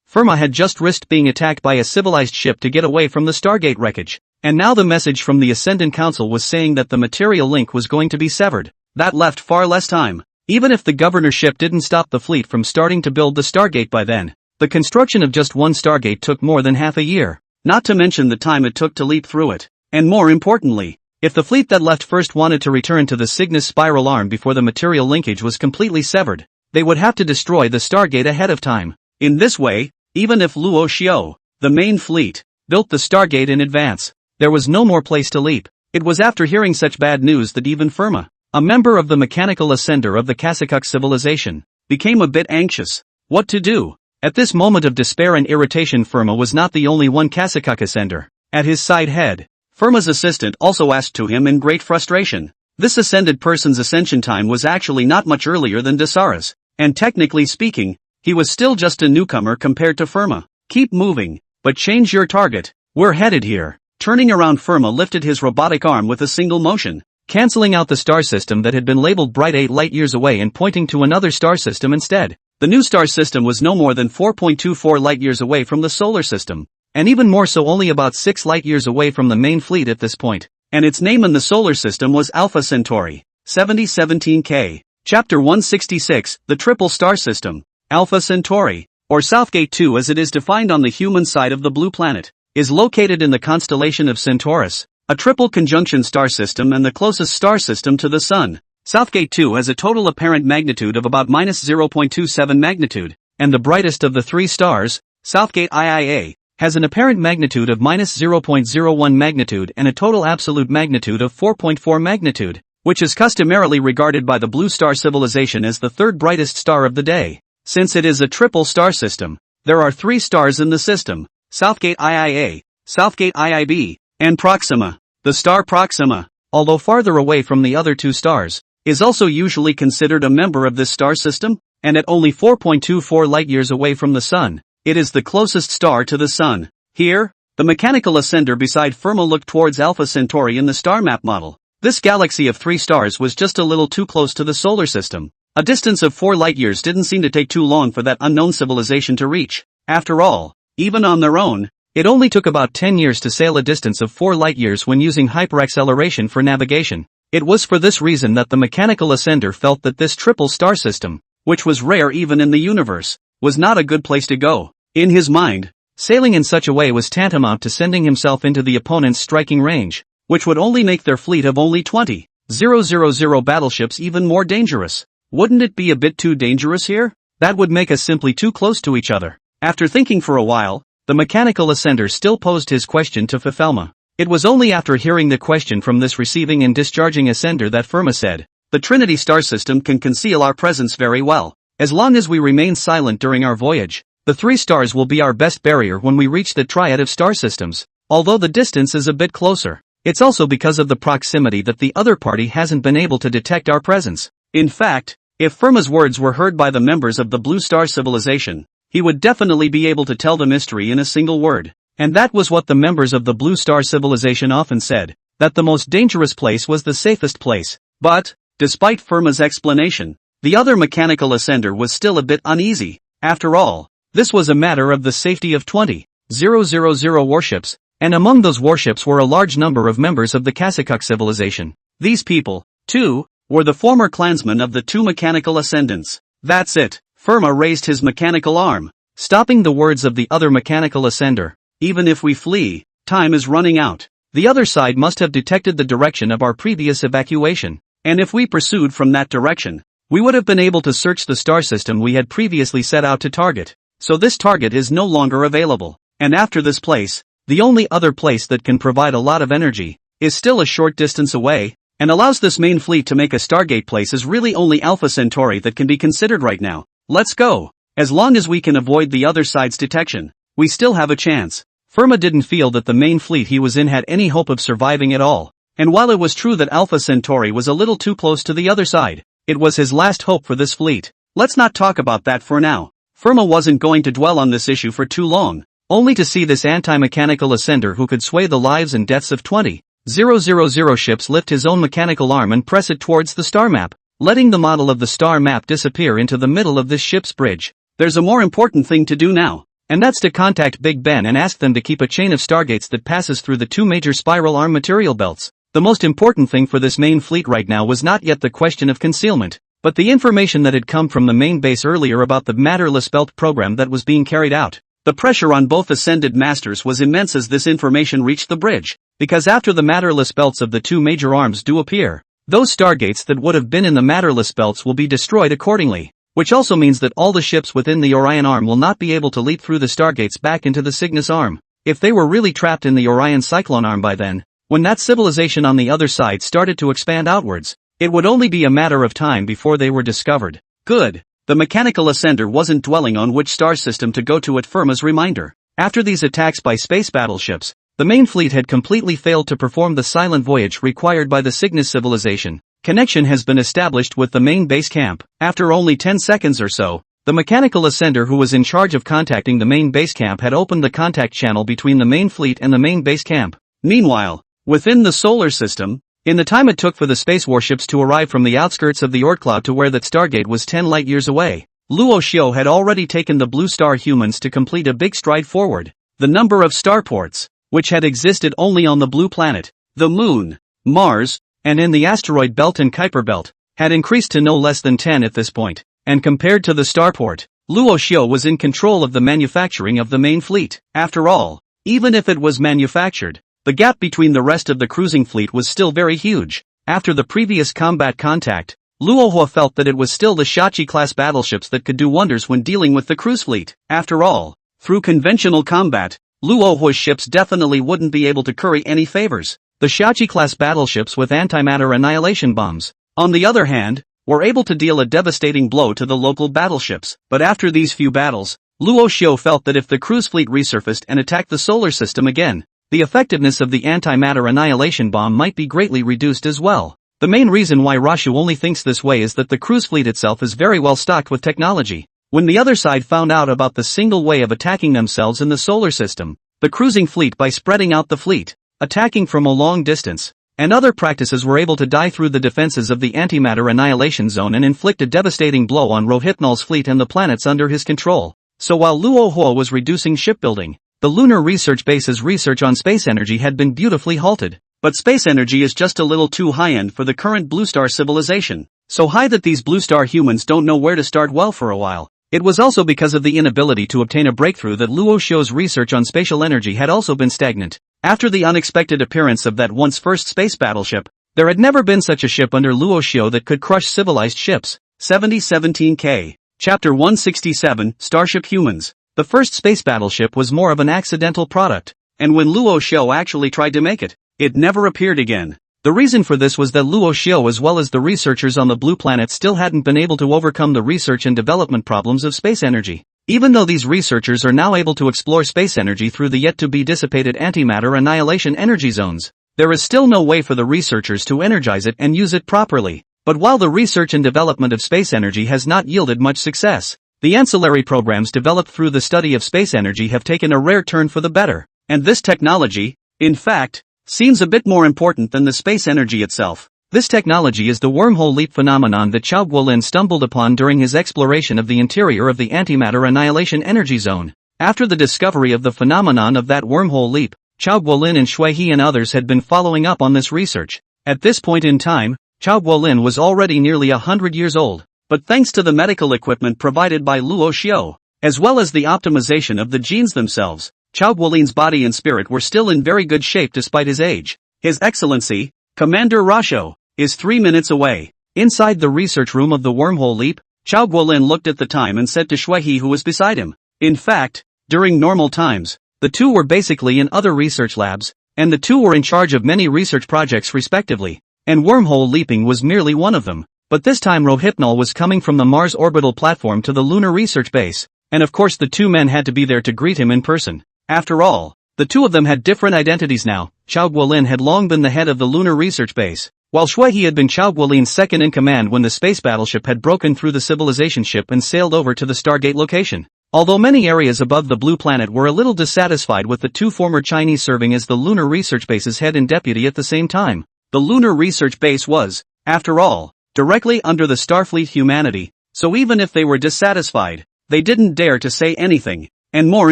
Firma had just risked being attacked by a civilized ship to get away from the Stargate wreckage, and now the message from the Ascendant Council was saying that the material link was going to be severed. That left far less time. Even if the governorship didn't stop the fleet from starting to build the Stargate by then, the construction of just one Stargate took more than half a year, not to mention the time it took to leap through it. And more importantly, if the fleet that left first wanted to return to the Cygnus spiral arm before the material linkage was completely severed, they would have to destroy the Stargate ahead of time. In this way, even if Luo Xiao, the main fleet, built the Stargate in advance, there was no more place to leap. It was after hearing such bad news that even Firma, a member of the mechanical ascender of the Kasakuk civilization, became a bit anxious. What to do? At this moment of despair and irritation, Firma was not the only one Kasakuk ascender. At his side head, Firma's assistant also asked to him in great frustration. This ascended person's ascension time was actually not much earlier than Desara's, and technically speaking, he was still just a newcomer compared to Firma. Keep moving, but change your target. We're headed here. Turning around, Firma lifted his robotic arm with a single motion, cancelling out the star system that had been labeled bright 8 light-years away and pointing to another star system instead. The new star system was no more than 4.24 light-years away from the solar system, and even more so only about 6 light-years away from the main fleet at this point. And its name in the solar system was Alpha Centauri, 7017K. Chapter 166, the Triple Star System. Alpha Centauri, or Southgate 2 as it is defined on the human side of the blue planet, is located in the constellation of Centaurus, a triple conjunction star system and the closest star system to the Sun. Southgate 2 has a total apparent magnitude of about -0.27 magnitude, and the brightest of the 3 stars, Southgate IIA, has an apparent magnitude of -0.01 magnitude and a total absolute magnitude of 4.4 magnitude, which is customarily regarded by the Blue Star civilization as the 3rd brightest star of the day. Since it is a triple star system, there are 3 stars in the system: Southgate IIA, Southgate IIB, and Proxima. The star Proxima, although farther away from the other 2 stars, is also usually considered a member of this star system, and at only 4.24 light-years away from the Sun, it is the closest star to the Sun. Here, the mechanical ascender beside Firma looked towards Alpha Centauri in the star map model. This galaxy of 3 stars was just a little too close to the solar system. A distance of 4 light-years didn't seem to take too long for that unknown civilization to reach. After all, even on their own, it only took about 10 years to sail a distance of 4 light-years when using hyperacceleration for navigation. It was for this reason that the mechanical ascender felt that this triple star system, which was rare even in the universe, was not a good place to go. In his mind, sailing in such a way was tantamount to sending himself into the opponent's striking range, which would only make their fleet of only 20,000 battleships even more dangerous. Wouldn't it be a bit too dangerous here? That would make us simply too close to each other. After thinking for a while, the mechanical ascender still posed his question to Fifelma. It was only after hearing the question from this receiving and discharging ascender that Firma said, "The Trinity star system can conceal our presence very well. As long as we remain silent during our voyage, the 3 stars will be our best barrier when we reach the triad of star systems. Although the distance is a bit closer, it's also because of the proximity that the other party hasn't been able to detect our presence." In fact, if Firma's words were heard by the members of the Blue Star civilization, he would definitely be able to tell the mystery in a single word. And that was what the members of the Blue Star civilization often said, that the most dangerous place was the safest place. But, despite Firma's explanation, the other mechanical ascender was still a bit uneasy. After all, this was a matter of the safety of 20,000 warships, And among those warships were a large number of members of the Kasakuk civilization. These people, too, were the former clansmen of the two mechanical ascendants. That's it. Firma raised his mechanical arm, stopping the words of the other mechanical ascender. Even if we flee, time is running out. The other side must have detected the direction of our previous evacuation, and if we pursued from that direction, we would have been able to search the star system we had previously set out to target. So this target is no longer available, and after this place, the only other place that can provide a lot of energy, is still a short distance away, and allows this main fleet to make a Stargate place is really only Alpha Centauri that can be considered right now. Let's go. As long as we can avoid the other side's detection, we still have a chance. Firma didn't feel that the main fleet he was in had any hope of surviving at all, and while it was true that Alpha Centauri was a little too close to the other side, it was his last hope for this fleet. Let's not talk about that for now. Firma wasn't going to dwell on this issue for too long, only to see this anti-mechanical ascender who could sway the lives and deaths of 20,000 ships lift his own mechanical arm and press it towards the star map, letting the model of the star map disappear into the middle of this ship's bridge. There's a more important thing to do now, and that's to contact Big Ben and ask them to keep a chain of stargates that passes through the two major spiral arm material belts. The most important thing for this main fleet right now was not yet the question of concealment, but the information that had come from the main base earlier about the matterless belt program that was being carried out. The pressure on both ascended masters was immense as this information reached the bridge, because after the matterless belts of the two major arms do appear, those stargates that would have been in the matterless belts will be destroyed accordingly, which also means that all the ships within the Orion arm will not be able to leap through the stargates back into the Cygnus arm. If they were really trapped in the Orion Cyclone arm by then, when that civilization on the other side started to expand outwards, it would only be a matter of time before they were discovered. Good. The mechanical ascender wasn't dwelling on which star system to go to at Firma's reminder. After these attacks by space battleships, the main fleet had completely failed to perform the silent voyage required by the Cygnus civilization. Connection has been established with the main base camp. After only 10 seconds or so, the mechanical ascender who was in charge of contacting the main base camp had opened the contact channel between the main fleet and the main base camp. Meanwhile, within the solar system, in the time it took for the space warships to arrive from the outskirts of the Oort cloud to where that Stargate was 10 light-years away, Luo Xiu had already taken the Blue Star humans to complete a big stride forward. The number of starports, which had existed only on the Blue Planet, the Moon, Mars, and in the asteroid belt and Kuiper belt, had increased to no less than 10 at this point, and compared to the starport, Luo Xiu was in control of the manufacturing of the main fleet. After all, even if it was manufactured, the gap between the rest of the cruising fleet was still very huge. After the previous combat contact, Luo Hua felt that it was still the Shachi-class battleships that could do wonders when dealing with the cruise fleet. After all, through conventional combat, Luo Hua's ships definitely wouldn't be able to curry any favors. The Shachi-class battleships with antimatter annihilation bombs, on the other hand, were able to deal a devastating blow to the local battleships. But after these few battles, Luo Xiu felt that if the cruise fleet resurfaced and attacked the solar system again, the effectiveness of the antimatter annihilation bomb might be greatly reduced as well. The main reason why Rashu only thinks this way is that the cruise fleet itself is very well stocked with technology. When the other side found out about the single way of attacking themselves in the solar system, the cruising fleet by spreading out the fleet, attacking from a long distance, and other practices were able to die through the defenses of the antimatter annihilation zone and inflict a devastating blow on Rohypnol's fleet and the planets under his control. So while Luo Hua was reducing shipbuilding, the Lunar Research Base's research on space energy had been beautifully halted. But space energy is just a little too high-end for the current Blue Star civilization, so high that these Blue Star humans don't know where to start well for a while. It was also because of the inability to obtain a breakthrough that Luo Xiu's research on spatial energy had also been stagnant. After the unexpected appearance of that once first space battleship, there had never been such a ship under Luo Xiu that could crush civilized ships. 7017K. Chapter 167, Starship Humans. The first space battleship was more of an accidental product, and when Luo Xiu actually tried to make it, it never appeared again. The reason for this was that Luo Xiu as well as the researchers on the Blue Planet still hadn't been able to overcome the research and development problems of space energy. Even though these researchers are now able to explore space energy through the yet-to-be-dissipated antimatter annihilation energy zones, there is still no way for the researchers to energize it and use it properly. But while the research and development of space energy has not yielded much success, the ancillary programs developed through the study of space energy have taken a rare turn for the better. And this technology, in fact, seems a bit more important than the space energy itself. This technology is the wormhole leap phenomenon that Chao Guolin stumbled upon during his exploration of the interior of the antimatter annihilation energy zone. After the discovery of the phenomenon of that wormhole leap, Chao Guolin and Shui He and others had been following up on this research. At this point in time, Chao Guolin was already nearly 100 years old, but thanks to the medical equipment provided by Luo Xiu, as well as the optimization of the genes themselves, Chao Guolin's body and spirit were still in very good shape despite his age. His Excellency, Commander Rasho, is 3 minutes away. Inside the research room of the wormhole leap, Chao Guolin looked at the time and said to Shui He who was beside him. In fact, during normal times, the two were basically in other research labs, and the two were in charge of many research projects respectively, and wormhole leaping was merely one of them. But this time Rohypnol was coming from the Mars orbital platform to the lunar research base, and of course the two men had to be there to greet him in person. After all, the two of them had different identities now. Chao Guolin had long been the head of the lunar research base, while Shui He had been Chao Guolin's second in command when the space battleship had broken through the civilization ship and sailed over to the Stargate location. Although many areas above the blue planet were a little dissatisfied with the two former Chinese serving as the lunar research base's head and deputy at the same time, the lunar research base was, after all, directly under the Starfleet Humanity, so even if they were dissatisfied, they didn't dare to say anything. And more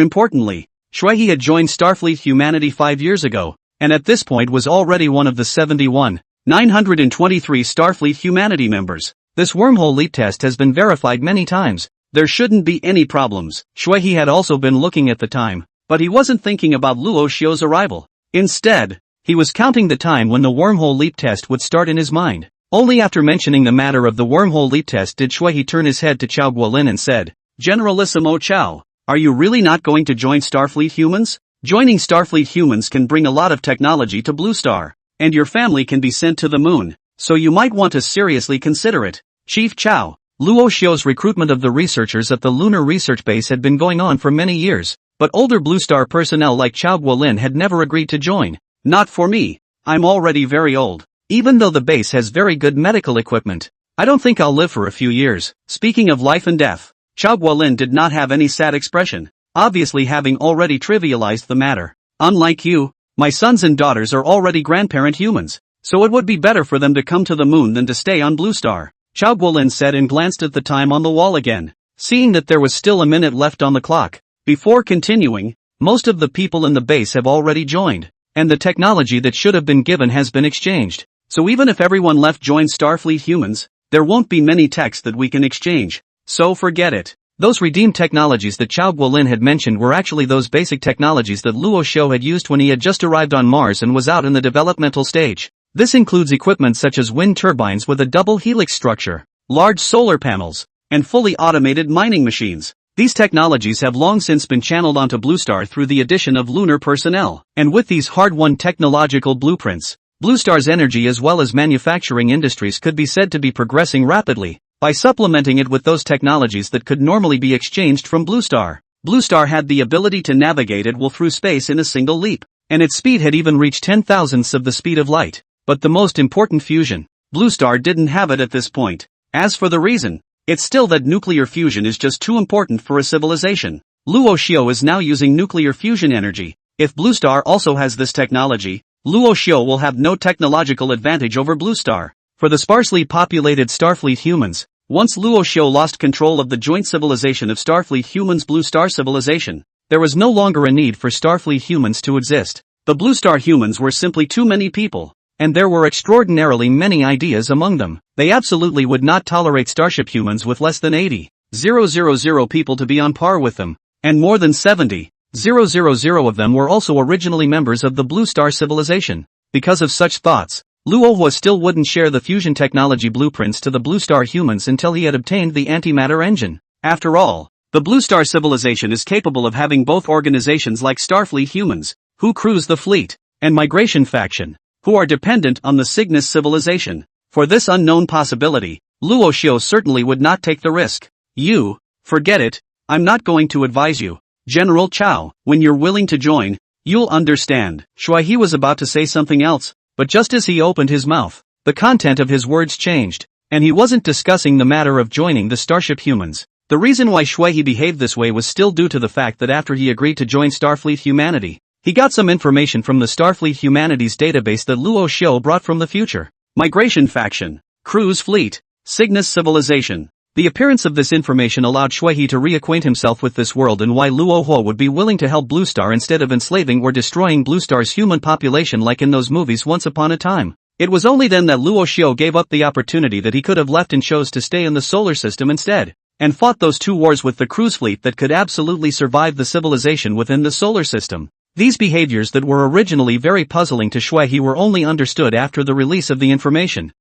importantly, Shui He had joined Starfleet Humanity 5 years ago, and at this point was already one of the 71,923 Starfleet Humanity members. This wormhole leap test has been verified many times. There shouldn't be any problems. Shui He had also been looking at the time, but he wasn't thinking about Luo Xiu's arrival. Instead, he was counting the time when the wormhole leap test would start in his mind. Only after mentioning the matter of the wormhole leap test did Shui He turn his head to Chao Guolin and said, "Generalissimo Chao, are you really not going to join Starfleet Humans? Joining Starfleet Humans can bring a lot of technology to Blue Star, and your family can be sent to the moon, so you might want to seriously consider it." Chief Chao, Luo Xiu's recruitment of the researchers at the lunar research base had been going on for many years, but older Blue Star personnel like Chao Guolin had never agreed to join. "Not for me. I'm already very old. Even though the base has very good medical equipment, I don't think I'll live for a few years." Speaking of life and death, Chao Guolin did not have any sad expression, obviously having already trivialized the matter. "Unlike you, my sons and daughters are already grandparent humans, so it would be better for them to come to the moon than to stay on Blue Star," Chao Guolin said and glanced at the time on the wall again, seeing that there was still a minute left on the clock. Before continuing, most of the people in the base have already joined, and the technology that should have been given has been exchanged. So even if everyone left joins Starfleet Humans, there won't be many techs that we can exchange. So forget it. Those redeemed technologies that Chao Guolin had mentioned were actually those basic technologies that Luo Xiu had used when he had just arrived on Mars and was out in the developmental stage. This includes equipment such as wind turbines with a double helix structure, large solar panels, and fully automated mining machines. These technologies have long since been channeled onto Blue Star through the addition of lunar personnel, and with these hard-won technological blueprints, Blue Star's energy as well as manufacturing industries could be said to be progressing rapidly. By supplementing it with those technologies that could normally be exchanged from Blue Star, Blue Star had the ability to navigate at will through space in a single leap, and its speed had even reached 10,000ths of the speed of light. But the most important fusion, Blue Star didn't have it at this point. As for the reason, it's still that nuclear fusion is just too important for a civilization. Luo Xiu is now using nuclear fusion energy. If Blue Star also has this technology, Luo Xiu will have no technological advantage over Blue Star. For the sparsely populated Starfleet Humans, once Luo Xiu lost control of the joint civilization of Starfleet Humans Blue Star civilization, there was no longer a need for Starfleet Humans to exist. The Blue Star Humans were simply too many people, and there were extraordinarily many ideas among them. They absolutely would not tolerate Starship Humans with less than 80,000 people to be on par with them, and more than 70,000 of them were also originally members of the Blue Star civilization. Because of such thoughts, Luo Hua still wouldn't share the fusion technology blueprints to the Blue Star Humans until he had obtained the antimatter engine. After all, the Blue Star civilization is capable of having both organizations like Starfleet Humans, who cruise the fleet, and Migration Faction, who are dependent on the Cygnus civilization. For this unknown possibility, Luo Xiu certainly would not take the risk. Forget it, I'm not going to advise you. General Chao, when you're willing to join, you'll understand. Shui He was about to say something else, but just as he opened his mouth, the content of his words changed, and he wasn't discussing the matter of joining the Starship Humans. The reason why Shui He behaved this way was still due to the fact that after he agreed to join Starfleet Humanity, he got some information from the Starfleet Humanity's database that Luo Xiu brought from the future. Migration Faction, Cruise Fleet, Cygnus Civilization. The appearance of this information allowed Shuihe to reacquaint himself with this world and why Luo Hua would be willing to help Blue Star instead of enslaving or destroying Blue Star's human population like in those movies once upon a time. It was only then that Luo Xiao gave up the opportunity that he could have left and chose to stay in the solar system instead, and fought those 2 wars with the cruise fleet that could absolutely survive the civilization within the solar system. These behaviors that were originally very puzzling to Shuihe were only understood after the release of the information.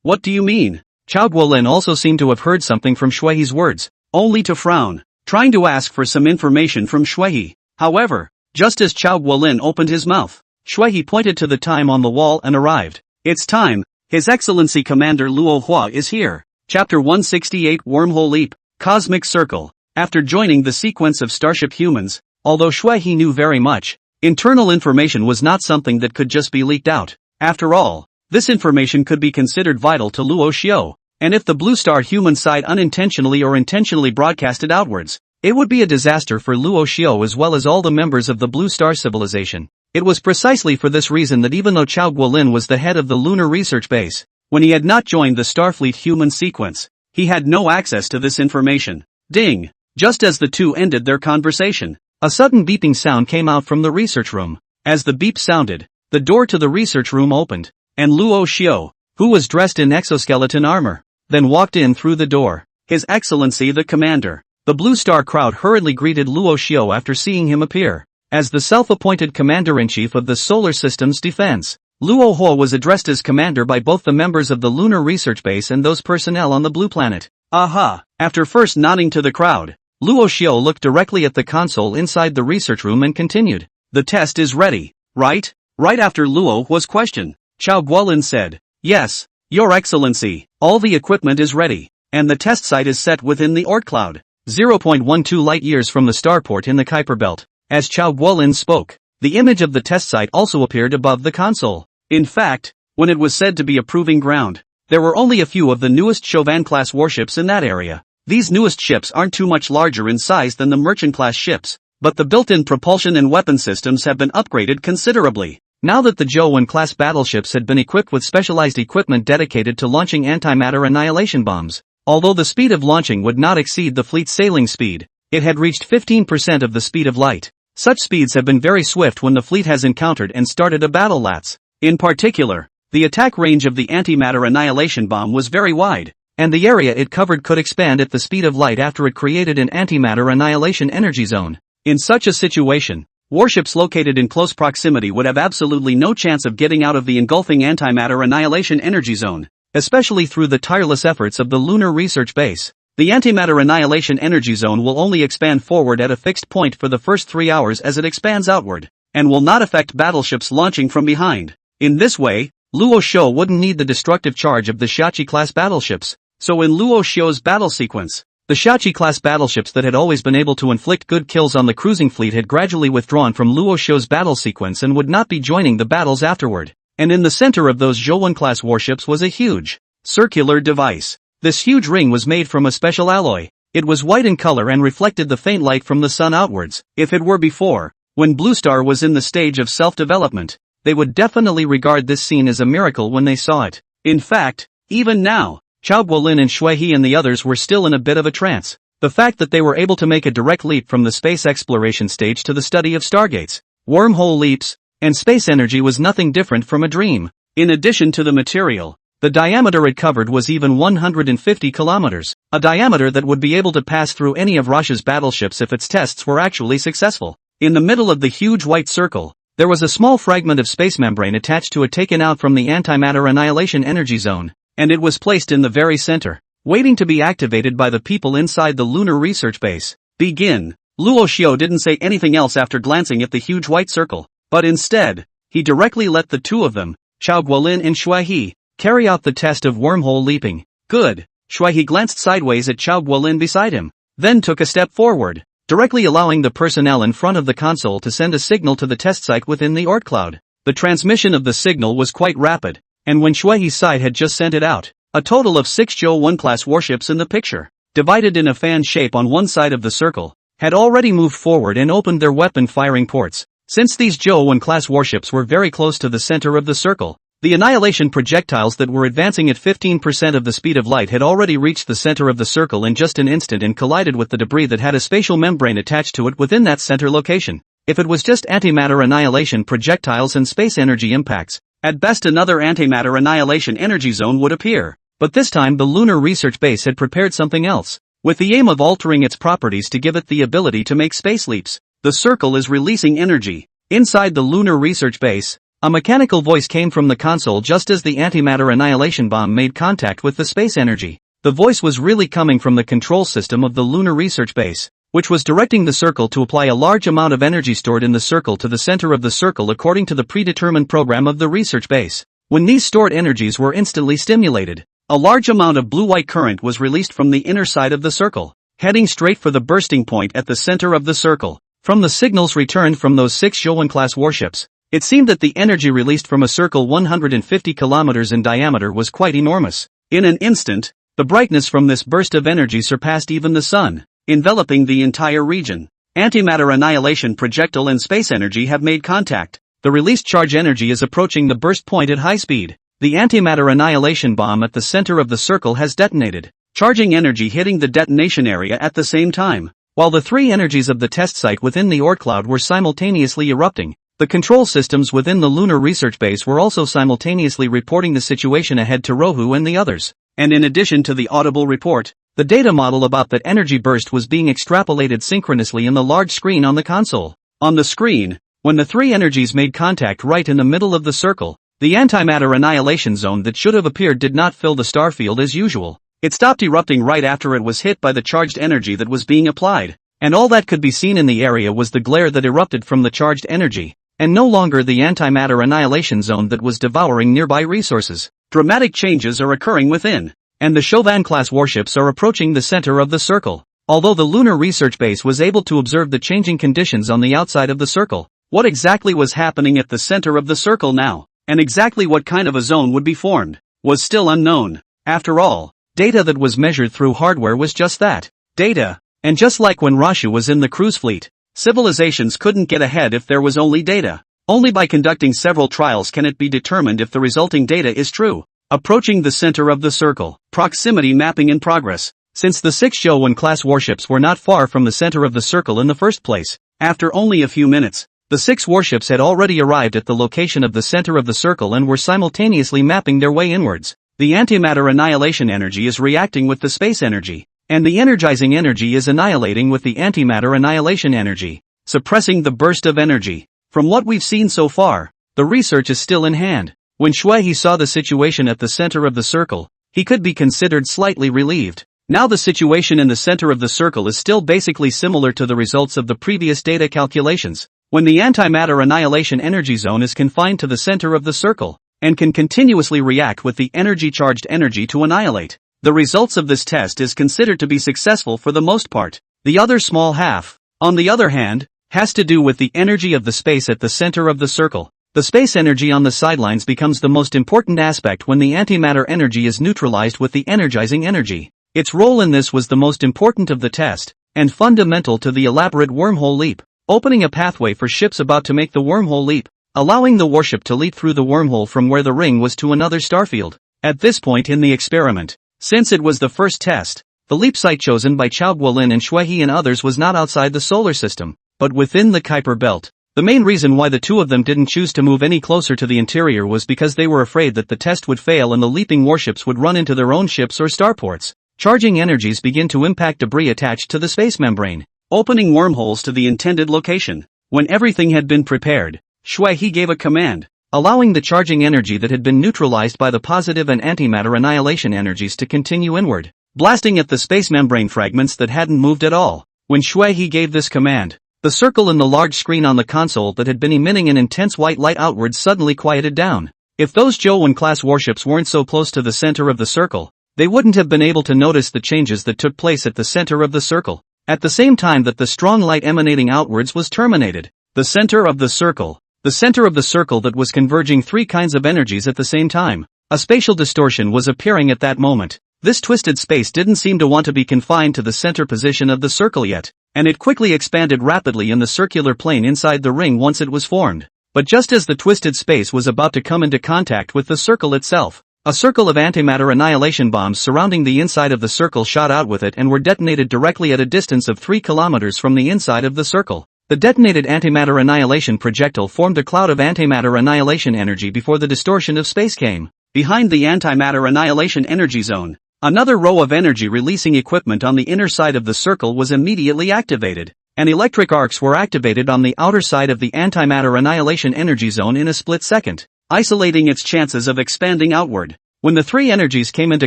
What do you mean? Chao Guolin also seemed to have heard something from Shuihe's words, only to frown, trying to ask for some information from Shuihe. However, just as Chao Guolin opened his mouth, Shuihe pointed to the time on the wall and arrived. It's time, His Excellency Commander Luo Hua is here. Chapter 168 Wormhole Leap, Cosmic Circle. After joining the sequence of Starship Humans, although Shuihe knew very much, internal information was not something that could just be leaked out. After all, this information could be considered vital to Luo Xiao, and if the Blue Star human side unintentionally or intentionally broadcasted outwards, it would be a disaster for Luo Xiao as well as all the members of the Blue Star civilization. It was precisely for this reason that even though Chao Guolin was the head of the lunar research base, when he had not joined the Starfleet human sequence, he had no access to this information. Ding! Just as the two ended their conversation, a sudden beeping sound came out from the research room. As the beep sounded, the door to the research room opened, and Luo Xiao, who was dressed in exoskeleton armor, then walked in through the door. His Excellency the Commander. The Blue Star crowd hurriedly greeted Luo Xiao after seeing him appear. As the self-appointed Commander-in-Chief of the Solar System's defense, Luo Hua was addressed as Commander by both the members of the Lunar Research Base and those personnel on the Blue Planet. Aha! After first nodding to the crowd, Luo Xiao looked directly at the console inside the research room and continued. The test is ready, right? Right after Luo Hua's question, Chao Guolin said, Yes, Your Excellency, all the equipment is ready, and the test site is set within the Oort cloud, 0.12 light-years from the starport in the Kuiper Belt. As Chao Guolin spoke, the image of the test site also appeared above the console. In fact, when it was said to be a proving ground, there were only a few of the newest Chauvin-class warships in that area. These newest ships aren't too much larger in size than the merchant-class ships, but the built-in propulsion and weapon systems have been upgraded considerably. Now that the Zhou-class battleships had been equipped with specialized equipment dedicated to launching antimatter annihilation bombs, although the speed of launching would not exceed the fleet's sailing speed, it had reached 15% of the speed of light. Such speeds have been very swift when the fleet has encountered and started a battle lats. In particular, the attack range of the antimatter annihilation bomb was very wide, and the area it covered could expand at the speed of light after it created an antimatter annihilation energy zone. In such a situation, warships located in close proximity would have absolutely no chance of getting out of the engulfing antimatter annihilation energy zone, especially through the tireless efforts of the Lunar Research Base. The antimatter annihilation energy zone will only expand forward at a fixed point for the first 3 hours as it expands outward, and will not affect battleships launching from behind. In this way, Luo Xiao wouldn't need the destructive charge of the Shachi-class battleships. So in Luo Xiao's battle sequence, the Shachi-class battleships that had always been able to inflict good kills on the cruising fleet had gradually withdrawn from Luo Xiao's battle sequence and would not be joining the battles afterward. And in the center of those Zhouwen-class warships was a huge, circular device. This huge ring was made from a special alloy. It was white in color and reflected the faint light from the sun outwards. If it were before, when Blue Star was in the stage of self-development, they would definitely regard this scene as a miracle when they saw it. In fact, even now, Chao Guolin and Shuihe and the others were still in a bit of a trance. The fact that they were able to make a direct leap from the space exploration stage to the study of stargates, wormhole leaps, and space energy was nothing different from a dream. In addition to the material, the diameter it covered was even 150 kilometers, a diameter that would be able to pass through any of Russia's battleships if its tests were actually successful. In the middle of the huge white circle, there was a small fragment of space membrane attached to it taken out from the antimatter annihilation energy zone, and it was placed in the very center, waiting to be activated by the people inside the Lunar Research Base. Begin. Luo Xiao didn't say anything else after glancing at the huge white circle, but instead, he directly let the two of them, Chao Guolin and Shuihe, carry out the test of wormhole leaping. Good. Shuihe glanced sideways at Chao Guolin beside him, then took a step forward, directly allowing the personnel in front of the console to send a signal to the test site within the Oort cloud. The transmission of the signal was quite rapid, and when Shuihe's side had just sent it out, a total of 6 Zhou-1-class warships in the picture, divided in a fan shape on one side of the circle, had already moved forward and opened their weapon firing ports. Since these Zhou-1-class warships were very close to the center of the circle, The annihilation projectiles that were advancing at 15% of the speed of light had already reached the center of the circle in just an instant and collided with the debris that had a spatial membrane attached to it within that center location. If it was just antimatter annihilation projectiles and space energy impacts, at best another antimatter annihilation energy zone would appear. But this time the Lunar Research Base had prepared something else, with the aim of altering its properties to give it the ability to make space leaps. The circle is releasing energy. Inside the Lunar Research Base, a mechanical voice came from the console just as the antimatter annihilation bomb made contact with the space energy. The voice was really coming from the control system of the Lunar Research Base, which was directing the circle to apply a large amount of energy stored in the circle to the center of the circle according to the predetermined program of the research base. When these stored energies were instantly stimulated, a large amount of blue-white current was released from the inner side of the circle, heading straight for the bursting point at the center of the circle. From the signals returned from those 6 Zhou-class warships, it seemed that the energy released from a circle 150 kilometers in diameter was quite enormous. In an instant, the brightness from this burst of energy surpassed even the sun, enveloping the entire region. Antimatter annihilation projectile and space energy have made contact. The released charge energy is approaching the burst point at high speed. The antimatter annihilation bomb at the center of the circle has detonated, charging energy hitting the detonation area at the same time. While the 3 energies of the test site within the Oort cloud were simultaneously erupting, the control systems within the Lunar Research Base were also simultaneously reporting the situation ahead to Rohu and the others. And in addition to the audible report, the data model about that energy burst was being extrapolated synchronously in the large screen on the console. On the screen, when the 3 energies made contact right in the middle of the circle, the antimatter annihilation zone that should have appeared did not fill the star field as usual. It stopped erupting right after it was hit by the charged energy that was being applied, and all that could be seen in the area was the glare that erupted from the charged energy, and no longer the antimatter annihilation zone that was devouring nearby resources. Dramatic changes are occurring within, and the Chauvin-class warships are approaching the center of the circle. Although the Lunar Research Base was able to observe the changing conditions on the outside of the circle, what exactly was happening at the center of the circle now, and exactly what kind of a zone would be formed, was still unknown. After all, data that was measured through hardware was just that, data. And just like when Rashu was in the cruise fleet, civilizations couldn't get ahead if there was only data. Only by conducting several trials can it be determined if the resulting data is true. Approaching the center of the circle, proximity mapping in progress. Since the 6 Zhou-class warships were not far from the center of the circle in the first place, after only a few minutes, the 6 warships had already arrived at the location of the center of the circle and were simultaneously mapping their way inwards. The antimatter annihilation energy is reacting with the space energy, and the energizing energy is annihilating with the antimatter annihilation energy, suppressing the burst of energy. From what we've seen so far, the research is still in hand. When Shui saw the situation at the center of the circle, he could be considered slightly relieved. Now the situation in the center of the circle is still basically similar to the results of the previous data calculations, when the antimatter annihilation energy zone is confined to the center of the circle, and can continuously react with the energy-charged energy to annihilate. The results of this test is considered to be successful for the most part. The other small half, on the other hand, has to do with the energy of the space at the center of the circle. The space energy on the sidelines becomes the most important aspect when the antimatter energy is neutralized with the energizing energy. Its role in this was the most important of the test, and fundamental to the elaborate wormhole leap, opening a pathway for ships about to make the wormhole leap, allowing the warship to leap through the wormhole from where the ring was to another starfield. At this point in the experiment, since it was the first test, the leap site chosen by Chao Guolin and Shui and others was not outside the solar system, but within the Kuiper belt. The main reason why the 2 of them didn't choose to move any closer to the interior was because they were afraid that the test would fail and the leaping warships would run into their own ships or starports. Charging energies begin to impact debris attached to the space membrane, opening wormholes to the intended location. When everything had been prepared, Shui gave a command, allowing the charging energy that had been neutralized by the positive and antimatter annihilation energies to continue inward, blasting at the space membrane fragments that hadn't moved at all. When Shui gave this command, the circle in the large screen on the console that had been emitting an intense white light outwards suddenly quieted down. If those Zhou-class warships weren't so close to the center of the circle, they wouldn't have been able to notice the changes that took place at the center of the circle, at the same time that the strong light emanating outwards was terminated. The center of the circle. The center of the circle that was converging 3 kinds of energies at the same time. A spatial distortion was appearing at that moment. This twisted space didn't seem to want to be confined to the center position of the circle yet, and it quickly expanded rapidly in the circular plane inside the ring once it was formed. But just as the twisted space was about to come into contact with the circle itself, a circle of antimatter annihilation bombs surrounding the inside of the circle shot out with it and were detonated directly at a distance of 3 kilometers from the inside of the circle. The detonated antimatter annihilation projectile formed a cloud of antimatter annihilation energy before the distortion of space came. Behind the antimatter annihilation energy zone, another row of energy-releasing equipment on the inner side of the circle was immediately activated, and electric arcs were activated on the outer side of the antimatter annihilation energy zone in a split second, isolating its chances of expanding outward. When the three energies came into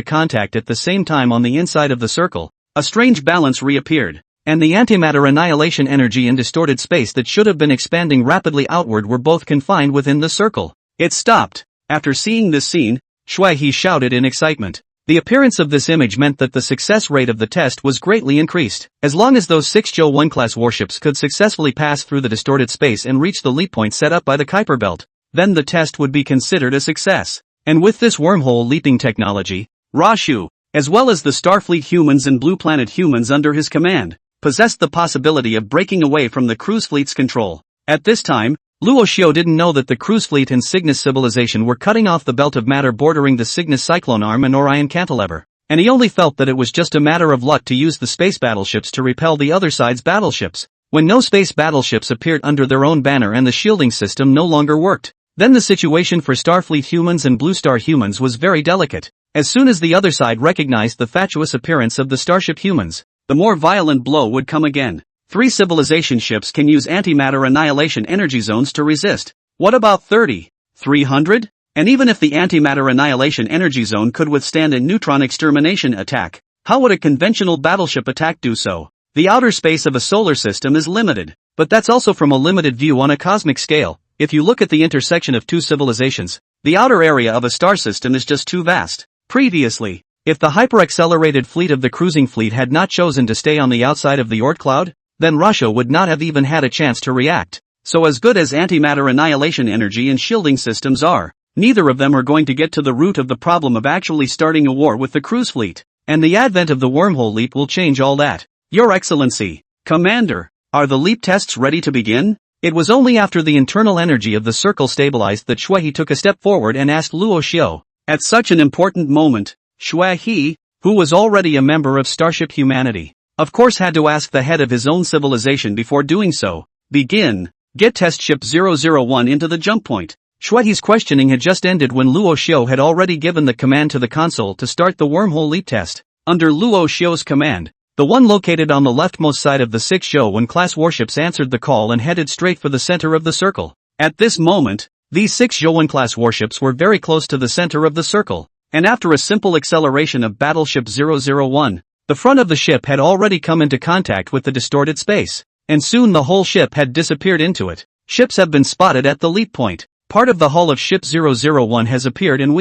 contact at the same time on the inside of the circle, a strange balance reappeared, and the antimatter annihilation energy and distorted space that should have been expanding rapidly outward were both confined within the circle. It stopped. After seeing this scene, Shui He shouted in excitement. The appearance of this image meant that the success rate of the test was greatly increased. As long as those 6 Zhou 1 class warships could successfully pass through the distorted space and reach the leap point set up by the Kuiper belt, then the test would be considered a success. And with this wormhole leaping technology, Rashu, as well as the Starfleet humans and Blue Planet humans under his command, possessed the possibility of breaking away from the cruise fleet's control. At this time, Luo Xiu didn't know that the cruise fleet and Cygnus civilization were cutting off the belt of matter bordering the Cygnus Cyclone Arm and Orion Cantilever, and he only felt that it was just a matter of luck to use the space battleships to repel the other side's battleships. When no space battleships appeared under their own banner and the shielding system no longer worked, then the situation for Starfleet humans and Blue Star humans was very delicate. As soon as the other side recognized the fatuous appearance of the starship humans, the more violent blow would come again. 3 civilization ships can use antimatter annihilation energy zones to resist. What about 30? 300? And even if the antimatter annihilation energy zone could withstand a neutron extermination attack, how would a conventional battleship attack do so? The outer space of a solar system is limited, but that's also from a limited view on a cosmic scale. If you look at the intersection of 2 civilizations, the outer area of a star system is just too vast. Previously, if the hyper-accelerated fleet of the cruising fleet had not chosen to stay on the outside of the Oort cloud, then Russia would not have even had a chance to react. So as good as antimatter annihilation energy and shielding systems are, neither of them are going to get to the root of the problem of actually starting a war with the cruise fleet. And the advent of the wormhole leap will change all that. Your Excellency, Commander, are the leap tests ready to begin? It was only after the internal energy of the circle stabilized that Shui He took a step forward and asked Luo Xiu. At such an important moment, Shui He, who was already a member of Starship Humanity, of course had to ask the head of his own civilization before doing so. Begin. Get test ship 001 into the jump point. Shui He's questioning had just ended when Luo Xiu had already given the command to the console to start the wormhole leap test. Under Luo Xiu's command, the one located on the leftmost side of the 6 Zhou 1 class warships answered the call and headed straight for the center of the circle. At this moment, these 6 Zhou 1 class warships were very close to the center of the circle, and after a simple acceleration of battleship 001, the front of the ship had already come into contact with the distorted space, and soon the whole ship had disappeared into it. Ships have been spotted at the leap point. Part of the hull of ship 001 has appeared and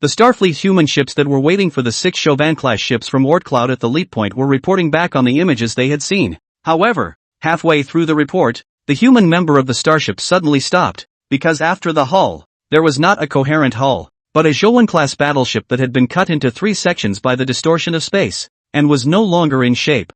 the Starfleet human ships that were waiting for the 6 Chauvin-class ships from Oort Cloud at the leap point were reporting back on the images they had seen. However, halfway through the report, the human member of the starship suddenly stopped, because after the hull, there was not a coherent hull, but a Zhou-class battleship that had been cut into 3 sections by the distortion of space, and was no longer in shape.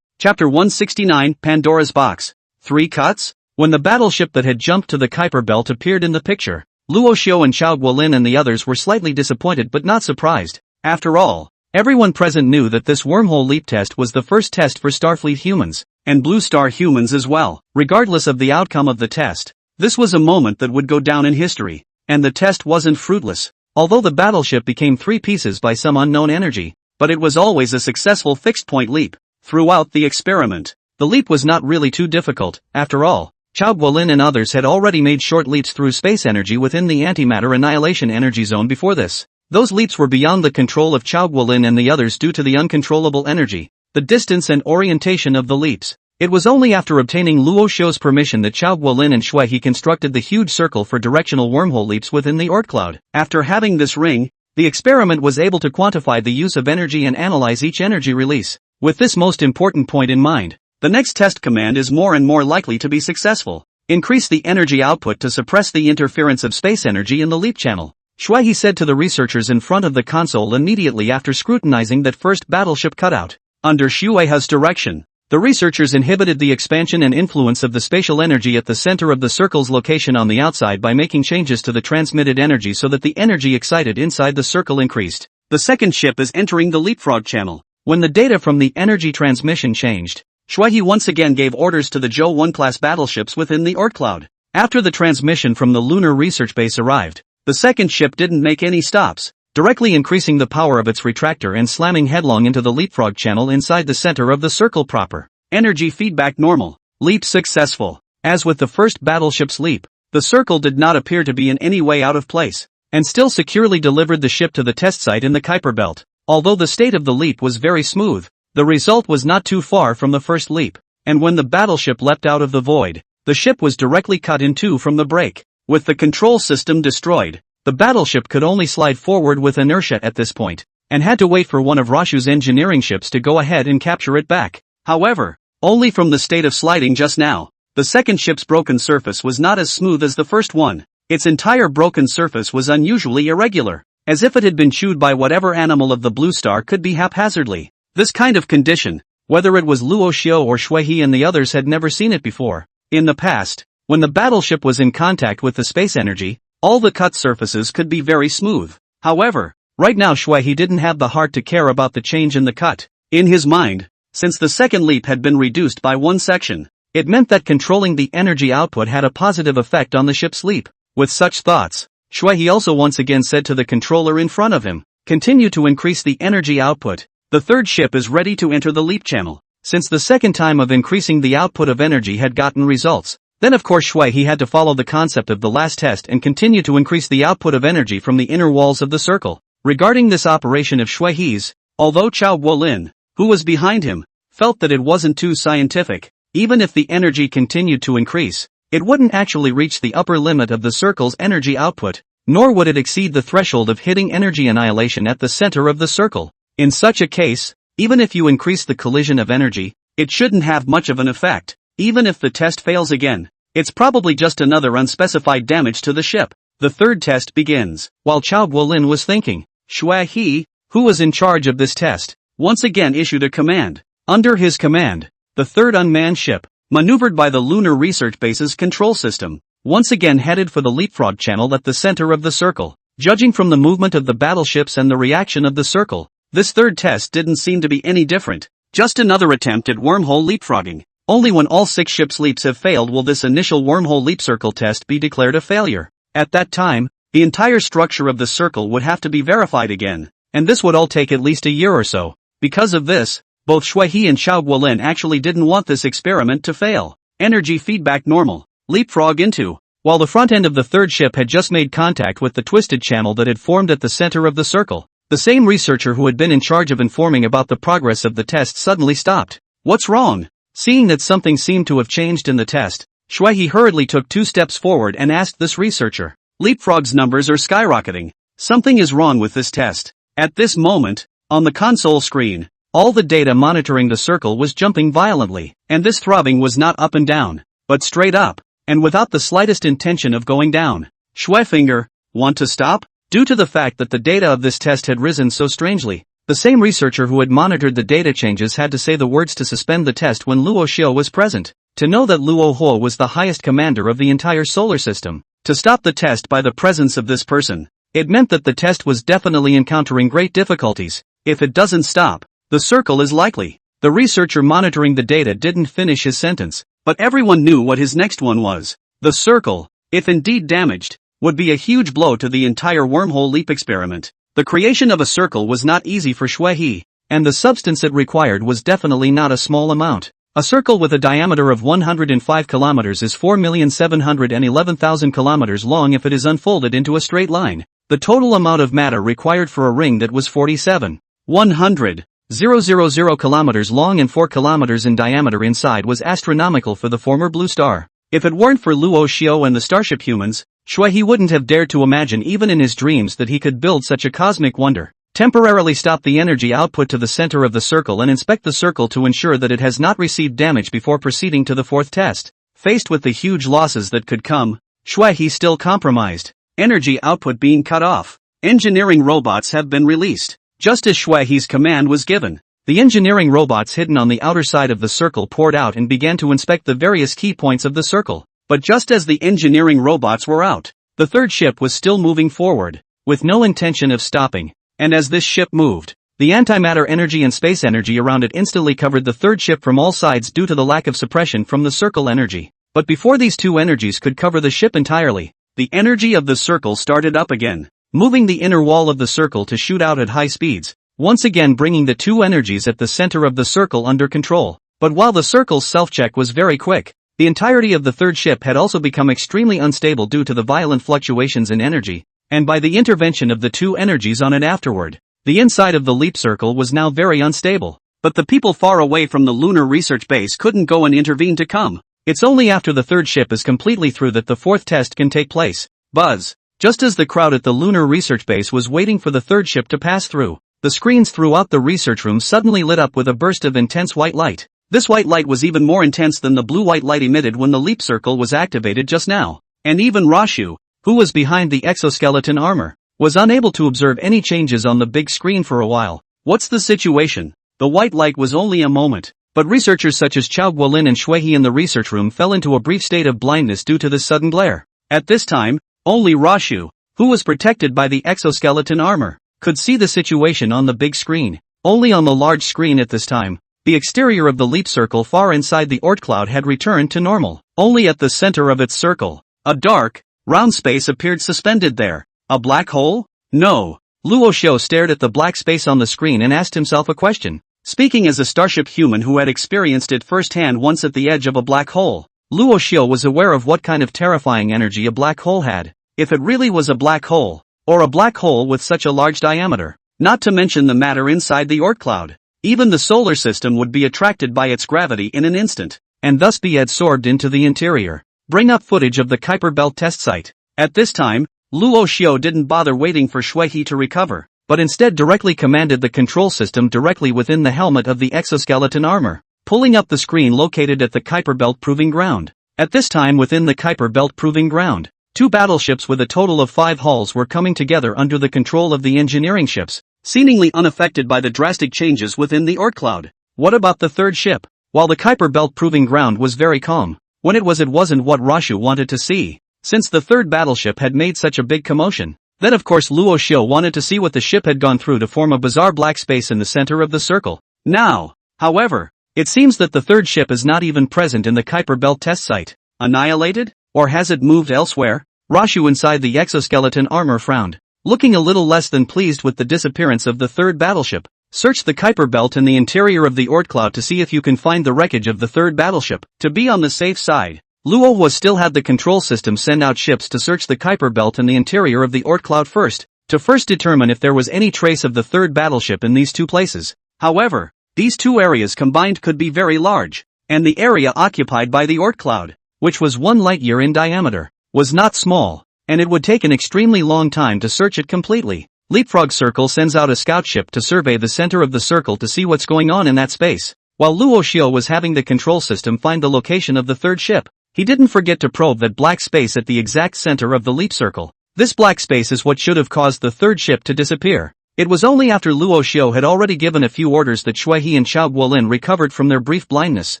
Chapter 169, Pandora's Box. 3 cuts? When the battleship that had jumped to the Kuiper belt appeared in the picture, Luo Xiu and Chao Guolin and the others were slightly disappointed but not surprised. After all, everyone present knew that this wormhole leap test was the first test for Starfleet humans, and Blue Star humans as well. Regardless of the outcome of the test, this was a moment that would go down in history, and the test wasn't fruitless. Although the battleship became 3 pieces by some unknown energy, but it was always a successful fixed-point leap. Throughout the experiment, the leap was not really too difficult. After all, Chao Guolin and others had already made short leaps through space energy within the antimatter annihilation energy zone before this. Those leaps were beyond the control of Chao Guolin and the others due to the uncontrollable energy, the distance and orientation of the leaps. It was only after obtaining Luo Xiu's permission that Chao Guolin and Shui He constructed the huge circle for directional wormhole leaps within the Oort cloud. After having this ring, the experiment was able to quantify the use of energy and analyze each energy release. With this most important point in mind, the next test command is more and more likely to be successful. Increase the energy output to suppress the interference of space energy in the leap channel. Shui He said to the researchers in front of the console immediately after scrutinizing that first battleship cutout. Under Shui He's direction, The researchers inhibited the expansion and influence of the spatial energy at the center of the circle's location on the outside by making changes to the transmitted energy so that the energy excited inside the circle increased. The second ship is entering the leapfrog channel. When the data from the energy transmission changed, Shuai once again gave orders to the Zhou 1 class battleships within the Oort cloud. After the transmission from the lunar research base arrived, the second ship didn't make any stops, directly increasing the power of its retractor and slamming headlong into the leapfrog channel inside the center of the circle proper. Energy feedback normal. Leap successful. As with the first battleship's leap, the circle did not appear to be in any way out of place, and still securely delivered the ship to the test site in the Kuiper Belt. Although the state of the leap was very smooth, the result was not too far from the first leap, and when the battleship leapt out of the void, the ship was directly cut in two from the break. With the control system destroyed, the battleship could only slide forward with inertia at this point, and had to wait for one of Rashu's engineering ships to go ahead and capture it back. However, only from the state of sliding just now, the second ship's broken surface was not as smooth as the first one. Its entire broken surface was unusually irregular, as if it had been chewed by whatever animal of the blue star could be haphazardly. This kind of condition, whether it was Luo Xiao or Shuai and the others had never seen it before. In the past, when the battleship was in contact with the space energy, all the cut surfaces could be very smooth. However, right now Shuai didn't have the heart to care about the change in the cut. In his mind, since the second leap had been reduced by one section, it meant that controlling the energy output had a positive effect on the ship's leap. With such thoughts, Shuai also once again said to the controller in front of him, "Continue to increase the energy output. The third ship is ready to enter the leap channel." Since the second time of increasing the output of energy had gotten results, then of course Shuai had to follow the concept of the last test and continue to increase the output of energy from the inner walls of the circle. Regarding this operation of Shuai's, although Chao Guolin, who was behind him, felt that it wasn't too scientific, even if the energy continued to increase, it wouldn't actually reach the upper limit of the circle's energy output, nor would it exceed the threshold of hitting energy annihilation at the center of the circle. In such a case, even if you increase the collision of energy, it shouldn't have much of an effect. Even if the test fails again, it's probably just another unspecified damage to the ship. The third test begins. While Chao Guolin was thinking, Shuai, who was in charge of this test, once again issued a command. Under his command, the third unmanned ship, maneuvered by the Lunar Research Base's control system, once again headed for the leapfrog channel at the center of the circle. Judging from the movement of the battleships and the reaction of the circle, this third test didn't seem to be any different. Just another attempt at wormhole leapfrogging. Only when all 6 ships' leaps have failed will this initial wormhole leap circle test be declared a failure. At that time, the entire structure of the circle would have to be verified again, and this would all take at least a year or so. Because of this, both Shuai and Chao Guolin actually didn't want this experiment to fail. Energy feedback normal. Leapfrog into. While the front end of the third ship had just made contact with the twisted channel that had formed at the center of the circle, the same researcher who had been in charge of informing about the progress of the test suddenly stopped. "What's wrong?" Seeing that something seemed to have changed in the test, Shuai hurriedly took 2 steps forward and asked this researcher. "Leapfrog's numbers are skyrocketing. Something is wrong with this test." At this moment, on the console screen, all the data monitoring the circle was jumping violently, and this throbbing was not up and down, but straight up, and without the slightest intention of going down. Shuai, want to stop? Due to the fact that the data of this test had risen so strangely, the same researcher who had monitored the data changes had to say the words to suspend the test when Luo Xiao was present. To know that Luo Huo was the highest commander of the entire solar system, to stop the test by the presence of this person, it meant that the test was definitely encountering great difficulties. If it doesn't stop, the circle is likely. The researcher monitoring the data didn't finish his sentence, but everyone knew what his next one was. The circle, if indeed damaged, would be a huge blow to the entire wormhole leap experiment. The creation of a circle was not easy for Shuai, and the substance it required was definitely not a small amount. A circle with a diameter of 105 kilometers is 4,711,000 kilometers long if it is unfolded into a straight line. The total amount of matter required for a ring that was 47,100,000 kilometers long and 4 kilometers in diameter inside was astronomical for the former blue star. If it weren't for Luo Xiao and the starship humans, Shuai wouldn't have dared to imagine even in his dreams that he could build such a cosmic wonder. Temporarily stop the energy output to the center of the circle and inspect the circle to ensure that it has not received damage before proceeding to the fourth test. Faced with the huge losses that could come, Shuai still compromised. Energy output being cut off. Engineering robots have been released. Just as Shuai's command was given, The engineering robots hidden on the outer side of the circle poured out and began to inspect the various key points of the circle. But just as the engineering robots were out, the third ship was still moving forward, with no intention of stopping. And as this ship moved, the antimatter energy and space energy around it instantly covered the third ship from all sides due to the lack of suppression from the circle energy. But before these two energies could cover the ship entirely, the energy of the circle started up again, moving the inner wall of the circle to shoot out at high speeds, once again bringing the two energies at the center of the circle under control. But while the circle's self-check was very quick, the entirety of the third ship had also become extremely unstable due to the violent fluctuations in energy, and by the intervention of the two energies on it afterward, the inside of the leap circle was now very unstable. But the people far away from the lunar research base couldn't go and intervene to come. It's only after the third ship is completely through that the fourth test can take place. Buzz. Just as the crowd at the lunar research base was waiting for the third ship to pass through, the screens throughout the research room suddenly lit up with a burst of intense white light. This white light was even more intense than the blue-white light emitted when the leap circle was activated just now. And even Rashu, who was behind the exoskeleton armor, was unable to observe any changes on the big screen for a while. What's the situation? The white light was only a moment, but researchers such as Chao Guolin and Shui He in the research room fell into a brief state of blindness due to this sudden glare. At this time, only Rashu, who was protected by the exoskeleton armor, could see the situation on the big screen. Only on the large screen at this time, the exterior of the leap circle far inside the Oort cloud had returned to normal. Only at the center of its circle, a dark, round space appeared suspended there. A black hole? No. Luo Xiu stared at the black space on the screen and asked himself a question. Speaking as a starship human who had experienced it firsthand once at the edge of a black hole, Luo Xiu was aware of what kind of terrifying energy a black hole had. If it really was a black hole, or a black hole with such a large diameter, not to mention the matter inside the Oort cloud, even the solar system would be attracted by its gravity in an instant, and thus be absorbed into the interior. Bring up footage of the Kuiper Belt test site. At this time, Luo Xiu didn't bother waiting for Shui He to recover, but instead directly commanded the control system directly within the helmet of the exoskeleton armor, pulling up the screen located at the Kuiper Belt Proving Ground. At this time within the Kuiper Belt Proving Ground, two battleships with a total of 5 hulls were coming together under the control of the engineering ships, seemingly unaffected by the drastic changes within the Oort cloud. What about the third ship? While the Kuiper Belt Proving Ground was very calm, when it wasn't what Rashu wanted to see, since the third battleship had made such a big commotion. Then of course Luo Xiu wanted to see what the ship had gone through to form a bizarre black space in the center of the circle. Now, however, it seems that the third ship is not even present in the Kuiper Belt test site. Annihilated? Or has it moved elsewhere? Rashu inside the exoskeleton armor frowned, looking a little less than pleased with the disappearance of the third battleship. Search the Kuiper Belt and the interior of the Oort cloud to see if you can find the wreckage of the third battleship. To be on the safe side, Luo Hua still had the control system send out ships to search the Kuiper Belt and the interior of the Oort cloud first, to first determine if there was any trace of the third battleship in these two places. However, these two areas combined could be very large, and the area occupied by the Oort cloud, which was 1 light-year in diameter, was not small, and it would take an extremely long time to search it completely. Leapfrog Circle sends out a scout ship to survey the center of the circle to see what's going on in that space, while Luo Xiu was having the control system find the location of the third ship. He didn't forget to probe that black space at the exact center of the leap circle. This black space is what should have caused the third ship to disappear. It was only after Luo Xiu had already given a few orders that Shui He and Chao Guolin recovered from their brief blindness.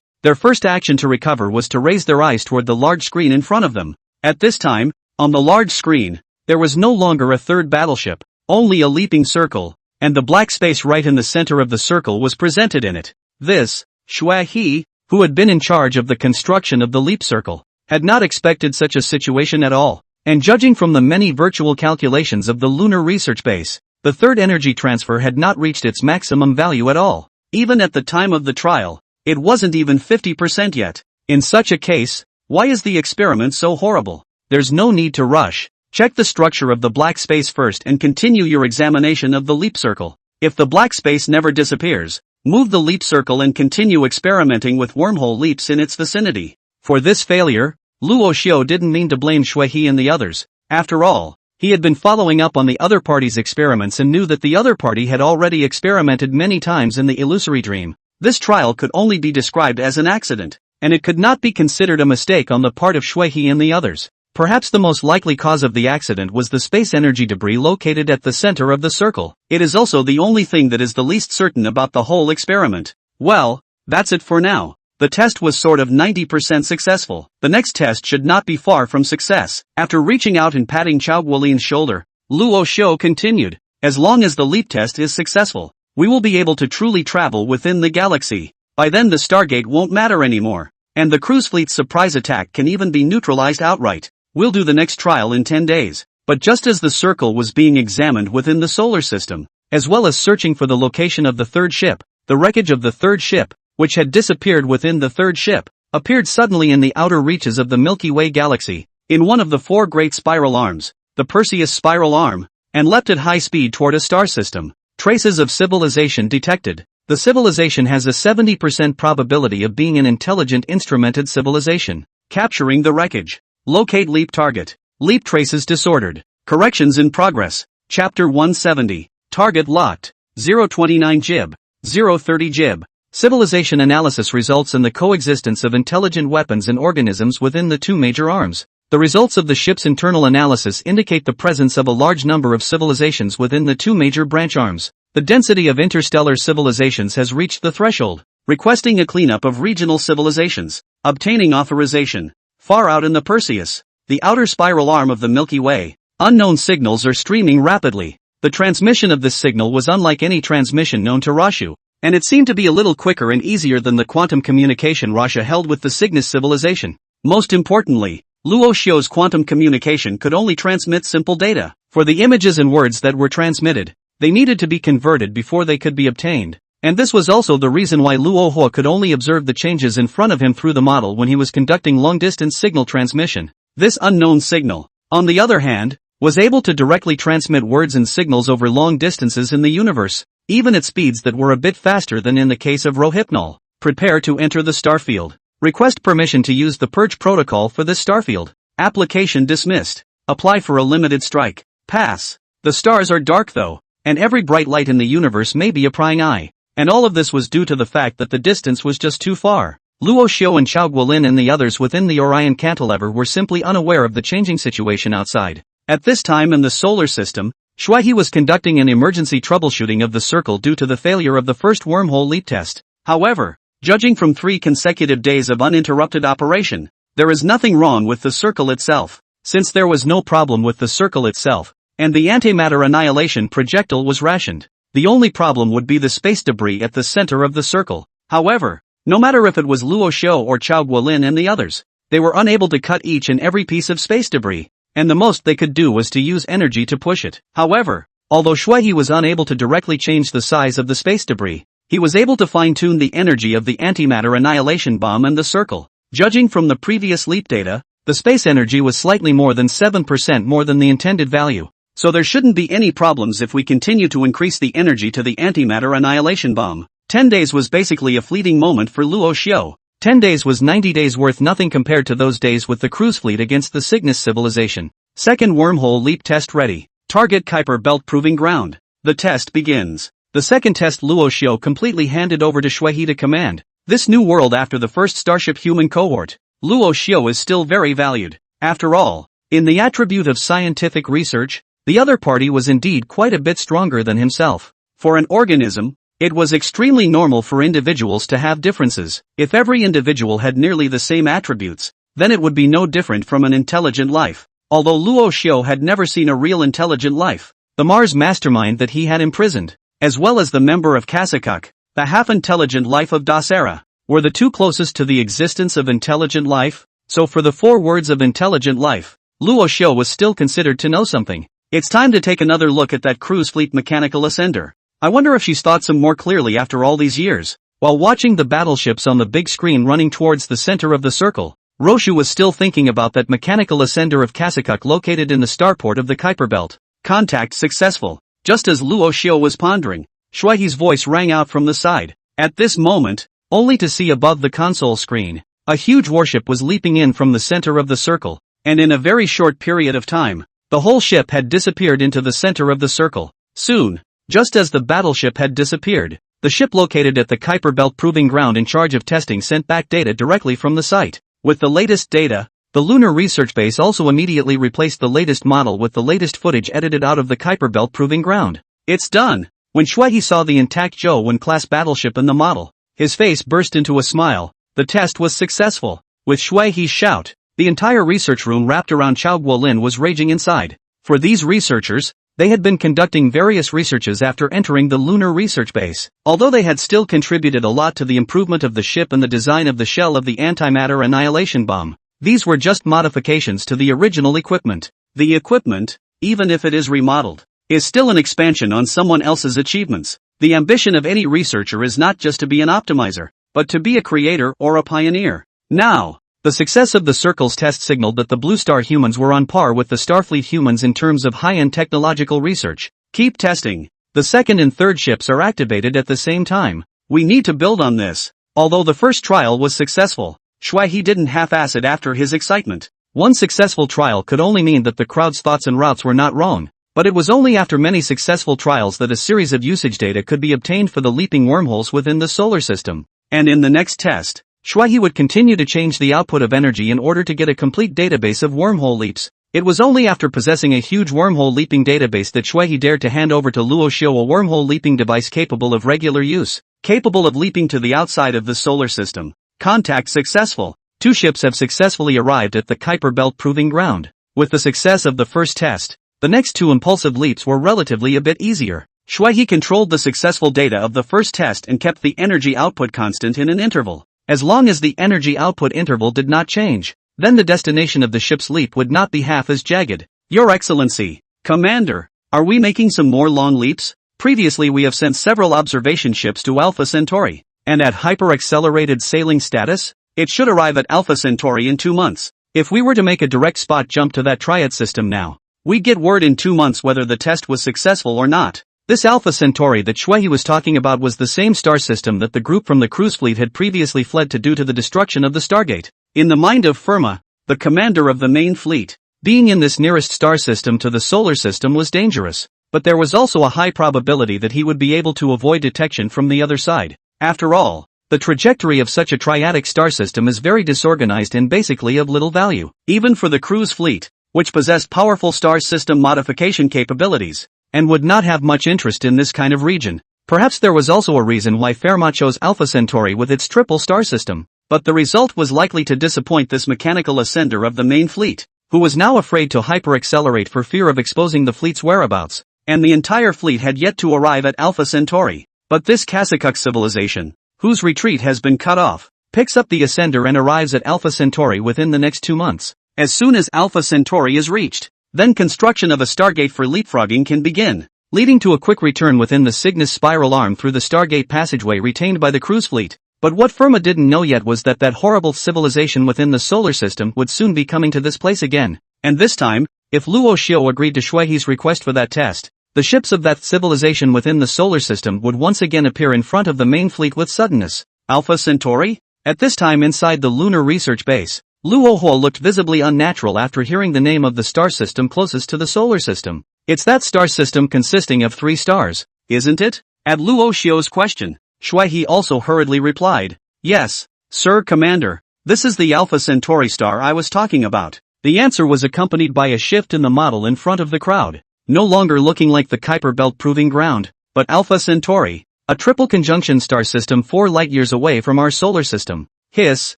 Their first action to recover was to raise their eyes toward the large screen in front of them. At this time, on the large screen, there was no longer a third battleship, only a leaping circle, and the black space right in the center of the circle was presented in it. This, Shui He, who had been in charge of the construction of the leap circle, had not expected such a situation at all, and judging from the many virtual calculations of the lunar research base, the third energy transfer had not reached its maximum value at all. Even at the time of the trial, it wasn't even 50% yet. In such a case, why is the experiment so horrible? There's no need to rush. Check the structure of the black space first and continue your examination of the leap circle. If the black space never disappears, move the leap circle and continue experimenting with wormhole leaps in its vicinity. For this failure, Luo Xiu didn't mean to blame Shui He and the others. After all, he had been following up on the other party's experiments and knew that the other party had already experimented many times in the illusory dream. This trial could only be described as an accident, and it could not be considered a mistake on the part of Shui He and the others. Perhaps the most likely cause of the accident was the space energy debris located at the center of the circle. It is also the only thing that is the least certain about the whole experiment. Well, that's it for now. The test was sort of 90% successful. The next test should not be far from success. After reaching out and patting Chao Guolin's shoulder, Luo Xiu continued, as long as the leap test is successful, we will be able to truly travel within the galaxy. By then the Stargate won't matter anymore, and the cruise fleet's surprise attack can even be neutralized outright. We'll do the next trial in 10 days. But just as the circle was being examined within the solar system, as well as searching for the location of the third ship, the wreckage of the third ship, which had disappeared within the third ship, appeared suddenly in the outer reaches of the Milky Way galaxy, in one of the four great spiral arms, the Perseus spiral arm, and leapt at high speed toward a star system. Traces of civilization detected. The civilization has a 70% probability of being an intelligent instrumented civilization. Capturing the wreckage. Locate leap target. Leap traces disordered. Corrections in progress. Chapter 170. Target locked. 029 Gib. 030 Gib. Civilization analysis results in the coexistence of intelligent weapons and organisms within the two major arms. The results of the ship's internal analysis indicate the presence of a large number of civilizations within the two major branch arms. The density of interstellar civilizations has reached the threshold. Requesting a cleanup of regional civilizations. Obtaining authorization. Far out in the Perseus, the outer spiral arm of the Milky Way, unknown signals are streaming rapidly. The transmission of this signal was unlike any transmission known to Rashu, and it seemed to be a little quicker and easier than the quantum communication Rasha held with the Cygnus civilization. Most importantly, Luo Xiu's quantum communication could only transmit simple data. For the images and words that were transmitted, they needed to be converted before they could be obtained. And this was also the reason why Luo Hua could only observe the changes in front of him through the model when he was conducting long-distance signal transmission. This unknown signal, on the other hand, was able to directly transmit words and signals over long distances in the universe, even at speeds that were a bit faster than in the case of Rohypnol. Prepare to enter the starfield. Request permission to use the purge protocol for this starfield. Application dismissed. Apply for a limited strike. Pass. The stars are dark though, and every bright light in the universe may be a prying eye. And all of this was due to the fact that the distance was just too far. Luo Xiu and Chao Guolin and the others within the Orion cantilever were simply unaware of the changing situation outside. At this time in the solar system, Shuaihe was conducting an emergency troubleshooting of the circle due to the failure of the first wormhole leap test. However, judging from 3 consecutive days of uninterrupted operation, there is nothing wrong with the circle itself. Since there was no problem with the circle itself, and the antimatter annihilation projectile was rationed, the only problem would be the space debris at the center of the circle. However, no matter if it was Luo Xiu or Chao Guolin and the others, they were unable to cut each and every piece of space debris, and the most they could do was to use energy to push it. However, although Shuaihe was unable to directly change the size of the space debris, he was able to fine-tune the energy of the antimatter annihilation bomb and the circle. Judging from the previous leap data, the space energy was slightly more than 7% more than the intended value. So there shouldn't be any problems if we continue to increase the energy to the antimatter annihilation bomb. 10 days was basically a fleeting moment for Luo Xiu. 10 days was 90 days worth nothing compared to those days with the cruise fleet against the Cygnus civilization. Second wormhole leap test ready. Target Kuiper Belt proving ground. The test begins. The second test Luo Xiu completely handed over to Shuaihe to command. This new world after the first Starship human cohort, Luo Xiu is still very valued. After all, in the attribute of scientific research, the other party was indeed quite a bit stronger than himself. For an organism, it was extremely normal for individuals to have differences. If every individual had nearly the same attributes, then it would be no different from an intelligent life. Although Luo Xiu had never seen a real intelligent life, the Mars mastermind that he had imprisoned, as well as the member of Kasakuk, the half-intelligent life of Dasera, were the two closest to the existence of intelligent life. So for the 4 words of intelligent life, Luo Xiu was still considered to know something. It's time to take another look at that cruise fleet mechanical ascender. I wonder if she's thought some more clearly after all these years. While watching the battleships on the big screen running towards the center of the circle, Roshu was still thinking about that mechanical ascender of Kasakuk located in the starport of the Kuiper Belt. Contact successful. Just as Luo Xiu was pondering, Shuaihe's voice rang out from the side. At this moment, only to see above the console screen, a huge warship was leaping in from the center of the circle, and in a very short period of time, the whole ship had disappeared into the center of the circle. Soon, just as the battleship had disappeared, the ship located at the Kuiper Belt Proving Ground in charge of testing sent back data directly from the site. With the latest data, The lunar research base also immediately replaced the latest model with the latest footage edited out of the Kuiper Belt Proving Ground. It's done! When Shuai saw the intact Zhou-1 battleship in the model, his face burst into a smile. The test was successful. With Shuai's shout, the entire research room wrapped around Chao Guolin was raging inside. For these researchers, they had been conducting various researches after entering the lunar research base. Although they had still contributed a lot to the improvement of the ship and the design of the shell of the antimatter annihilation bomb, these were just modifications to the original equipment. The equipment, even if it is remodeled, is still an expansion on someone else's achievements. The ambition of any researcher is not just to be an optimizer, but to be a creator or a pioneer. Now, the success of the Circle's test signaled that the Blue Star humans were on par with the Starfleet humans in terms of high-end technological research. Keep testing. The second and third ships are activated at the same time. We need to build on this. Although the first trial was successful, Shuai didn't half-ass it after his excitement. One successful trial could only mean that the crowd's thoughts and routes were not wrong. But it was only after many successful trials that a series of usage data could be obtained for the leaping wormholes within the solar system. And in the next test, Shuai would continue to change the output of energy in order to get a complete database of wormhole leaps. It was only after possessing a huge wormhole leaping database that Shuai dared to hand over to Luo Xiao a wormhole leaping device capable of regular use, capable of leaping to the outside of the solar system. Contact successful. 2 ships have successfully arrived at the Kuiper Belt Proving Ground. With the success of the first test, the next 2 impulsive leaps were relatively a bit easier. Shuai controlled the successful data of the first test and kept the energy output constant in an interval. As long as the energy output interval did not change, then the destination of the ship's leap would not be half as jagged. Your Excellency, Commander, are we making some more long leaps? Previously we have sent several observation ships to Alpha Centauri, and at hyper-accelerated sailing status, it should arrive at Alpha Centauri in 2 months. If we were to make a direct spot jump to that triad system now, we'd get word in 2 months whether the test was successful or not. This Alpha Centauri that Shuai was talking about was the same star system that the group from the cruise fleet had previously fled to due to the destruction of the Stargate. In the mind of Firma, the commander of the main fleet, being in this nearest star system to the solar system was dangerous, but there was also a high probability that he would be able to avoid detection from the other side. After all, the trajectory of such a triadic star system is very disorganized and basically of little value, even for the cruise fleet, which possessed powerful star system modification capabilities, and would not have much interest in this kind of region. Perhaps there was also a reason why Fermat chose Alpha Centauri with its triple star system, but the result was likely to disappoint this mechanical ascender of the main fleet, who was now afraid to hyper-accelerate for fear of exposing the fleet's whereabouts, and the entire fleet had yet to arrive at Alpha Centauri. But this Kasakuk civilization, whose retreat has been cut off, picks up the ascender and arrives at Alpha Centauri within the next 2 months. As soon as Alpha Centauri is reached, then construction of a Stargate for leapfrogging can begin, leading to a quick return within the Cygnus spiral arm through the Stargate passageway retained by the cruise fleet. But what Firma didn't know yet was that horrible civilization within the solar system would soon be coming to this place again. And this time, if Luo Xiao agreed to Shuai's request for that test, the ships of that civilization within the solar system would once again appear in front of the main fleet with suddenness. Alpha Centauri? At this time inside the lunar research base, Luo Huo looked visibly unnatural after hearing the name of the star system closest to the solar system. It's that star system consisting of 3 stars, isn't it? At Luo Xiao's question, Shuai also hurriedly replied, "Yes, Sir Commander, this is the Alpha Centauri star I was talking about." The answer was accompanied by a shift in the model in front of the crowd, no longer looking like the Kuiper Belt Proving Ground, but Alpha Centauri, a triple conjunction star system 4 light-years away from our solar system. Hiss.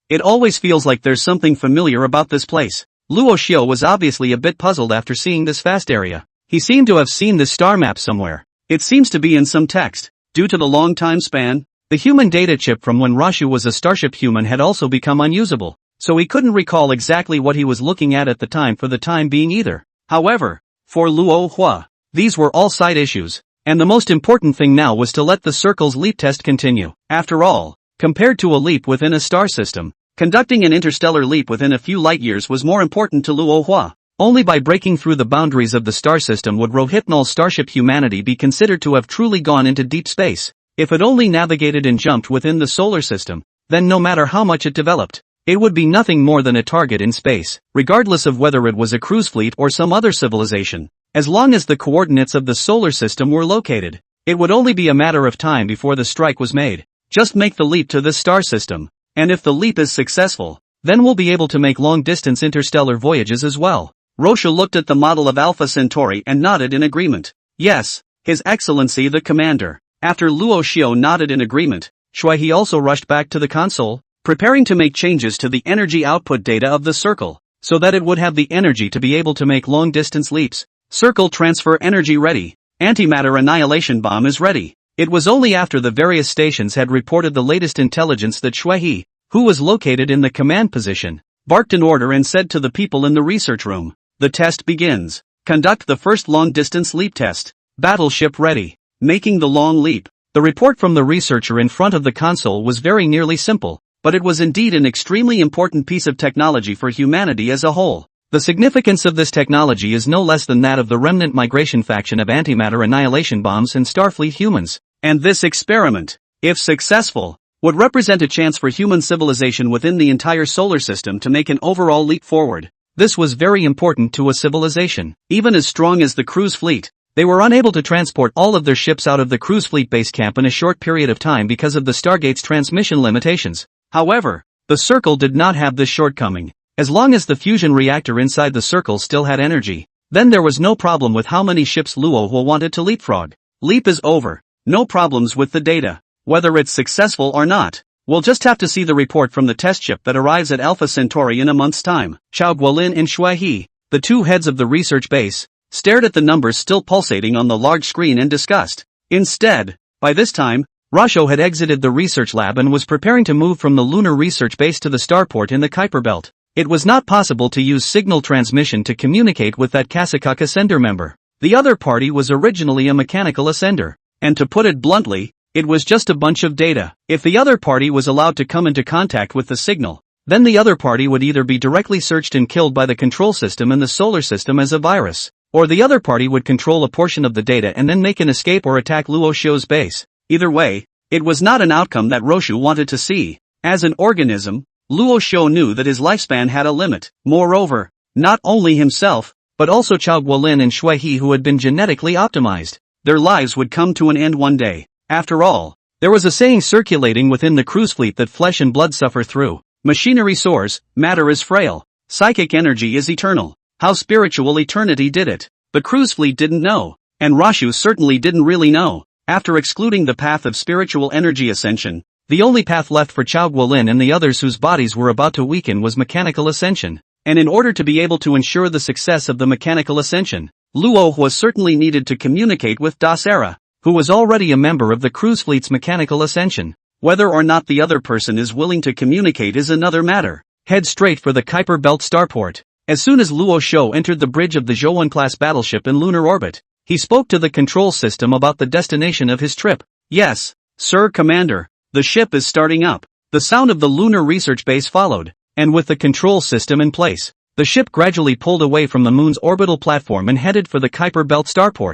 It always feels like there's something familiar about this place. Luo Xiao was obviously a bit puzzled after seeing this vast area. He seemed to have seen this star map somewhere. It seems to be in some text. Due to the long time span, the human data chip from when Rashu was a starship human had also become unusable, so he couldn't recall exactly what he was looking at the time for the time being either. However, for Luo Hua, these were all side issues, and the most important thing now was to let the Circle's leap test continue. After all, compared to a leap within a star system, conducting an interstellar leap within a few light-years was more important to Luo Hua. Only by breaking through the boundaries of the star system would Rohypnol's starship humanity be considered to have truly gone into deep space. If it only navigated and jumped within the solar system, then no matter how much it developed, it would be nothing more than a target in space, regardless of whether it was a cruise fleet or some other civilization. As long as the coordinates of the solar system were located, it would only be a matter of time before the strike was made. Just make the leap to this star system, and if the leap is successful, Then we'll be able to make long-distance interstellar voyages as well. Roshu looked at the model of Alpha Centauri and nodded in agreement. Yes, His Excellency the Commander. After Luo Xiao nodded in agreement, Shuaihe also rushed back to the console, preparing to make changes to the energy output data of the circle, so that it would have the energy to be able to make long-distance leaps. Circle transfer energy ready. Antimatter annihilation bomb is ready. It was only after the various stations had reported the latest intelligence that Shuaihe, who was located in the command position, barked an order and said to the people in the research room, "The test begins. Conduct the first long-distance leap test. Battleship ready. Making the long leap." The report from the researcher in front of the console was very nearly simple, but it was indeed an extremely important piece of technology for humanity as a whole. The significance of this technology is no less than that of the remnant migration faction of antimatter annihilation bombs and Starfleet humans. And this experiment, if successful, would represent a chance for human civilization within the entire solar system to make an overall leap forward. This was very important to a civilization. Even as strong as the cruise fleet, they were unable to transport all of their ships out of the cruise fleet base camp in a short period of time because of the Stargate's transmission limitations. However, the Circle did not have this shortcoming. As long as the fusion reactor inside the Circle still had energy, then there was no problem with how many ships Luo wanted to leapfrog. Leap is over. No problems with the data. Whether it's successful or not, we'll just have to see the report from the test ship that arrives at Alpha Centauri in a month's time. Zhao Guolin and Shuaihe, the two heads of the research base, stared at the numbers still pulsating on the large screen in disgust. Instead, by this time, Roshu had exited the research lab and was preparing to move from the lunar research base to the starport in the Kuiper Belt. It was not possible to use signal transmission to communicate with that Kasakuk ascender member. The other party was originally a mechanical ascender, and to put it bluntly, it was just a bunch of data. If the other party was allowed to come into contact with the signal, then the other party would either be directly searched and killed by the control system in the solar system as a virus, or the other party would control a portion of the data and then make an escape or attack Luo Xiao's base. Either way, it was not an outcome that Roshu wanted to see. As an organism, Luo Xiao knew that his lifespan had a limit. Moreover, not only himself, but also Zhao Guolin and Shuaihe, who had been genetically optimized, their lives would come to an end one day. After all, there was a saying circulating within the cruise fleet that flesh and blood suffer through. Machinery soars, matter is frail, psychic energy is eternal. How spiritual eternity did it? The cruise fleet didn't know, and Roshu certainly didn't really know. After excluding the path of spiritual energy ascension, the only path left for Zhao Guolin and the others whose bodies were about to weaken was mechanical ascension. And in order to be able to ensure the success of the mechanical ascension, Luo was certainly needed to communicate with Dasera, who was already a member of the cruise fleet's mechanical ascension. Whether or not the other person is willing to communicate is another matter. Head straight for the Kuiper Belt starport. As soon as Luo Xiao entered the bridge of the Zhouwen-class battleship in lunar orbit, he spoke to the control system about the destination of his trip. "Yes, Sir Commander, the ship is starting up." The sound of the lunar research base followed, and with the control system in place, the ship gradually pulled away from the moon's orbital platform and headed for the Kuiper Belt starport.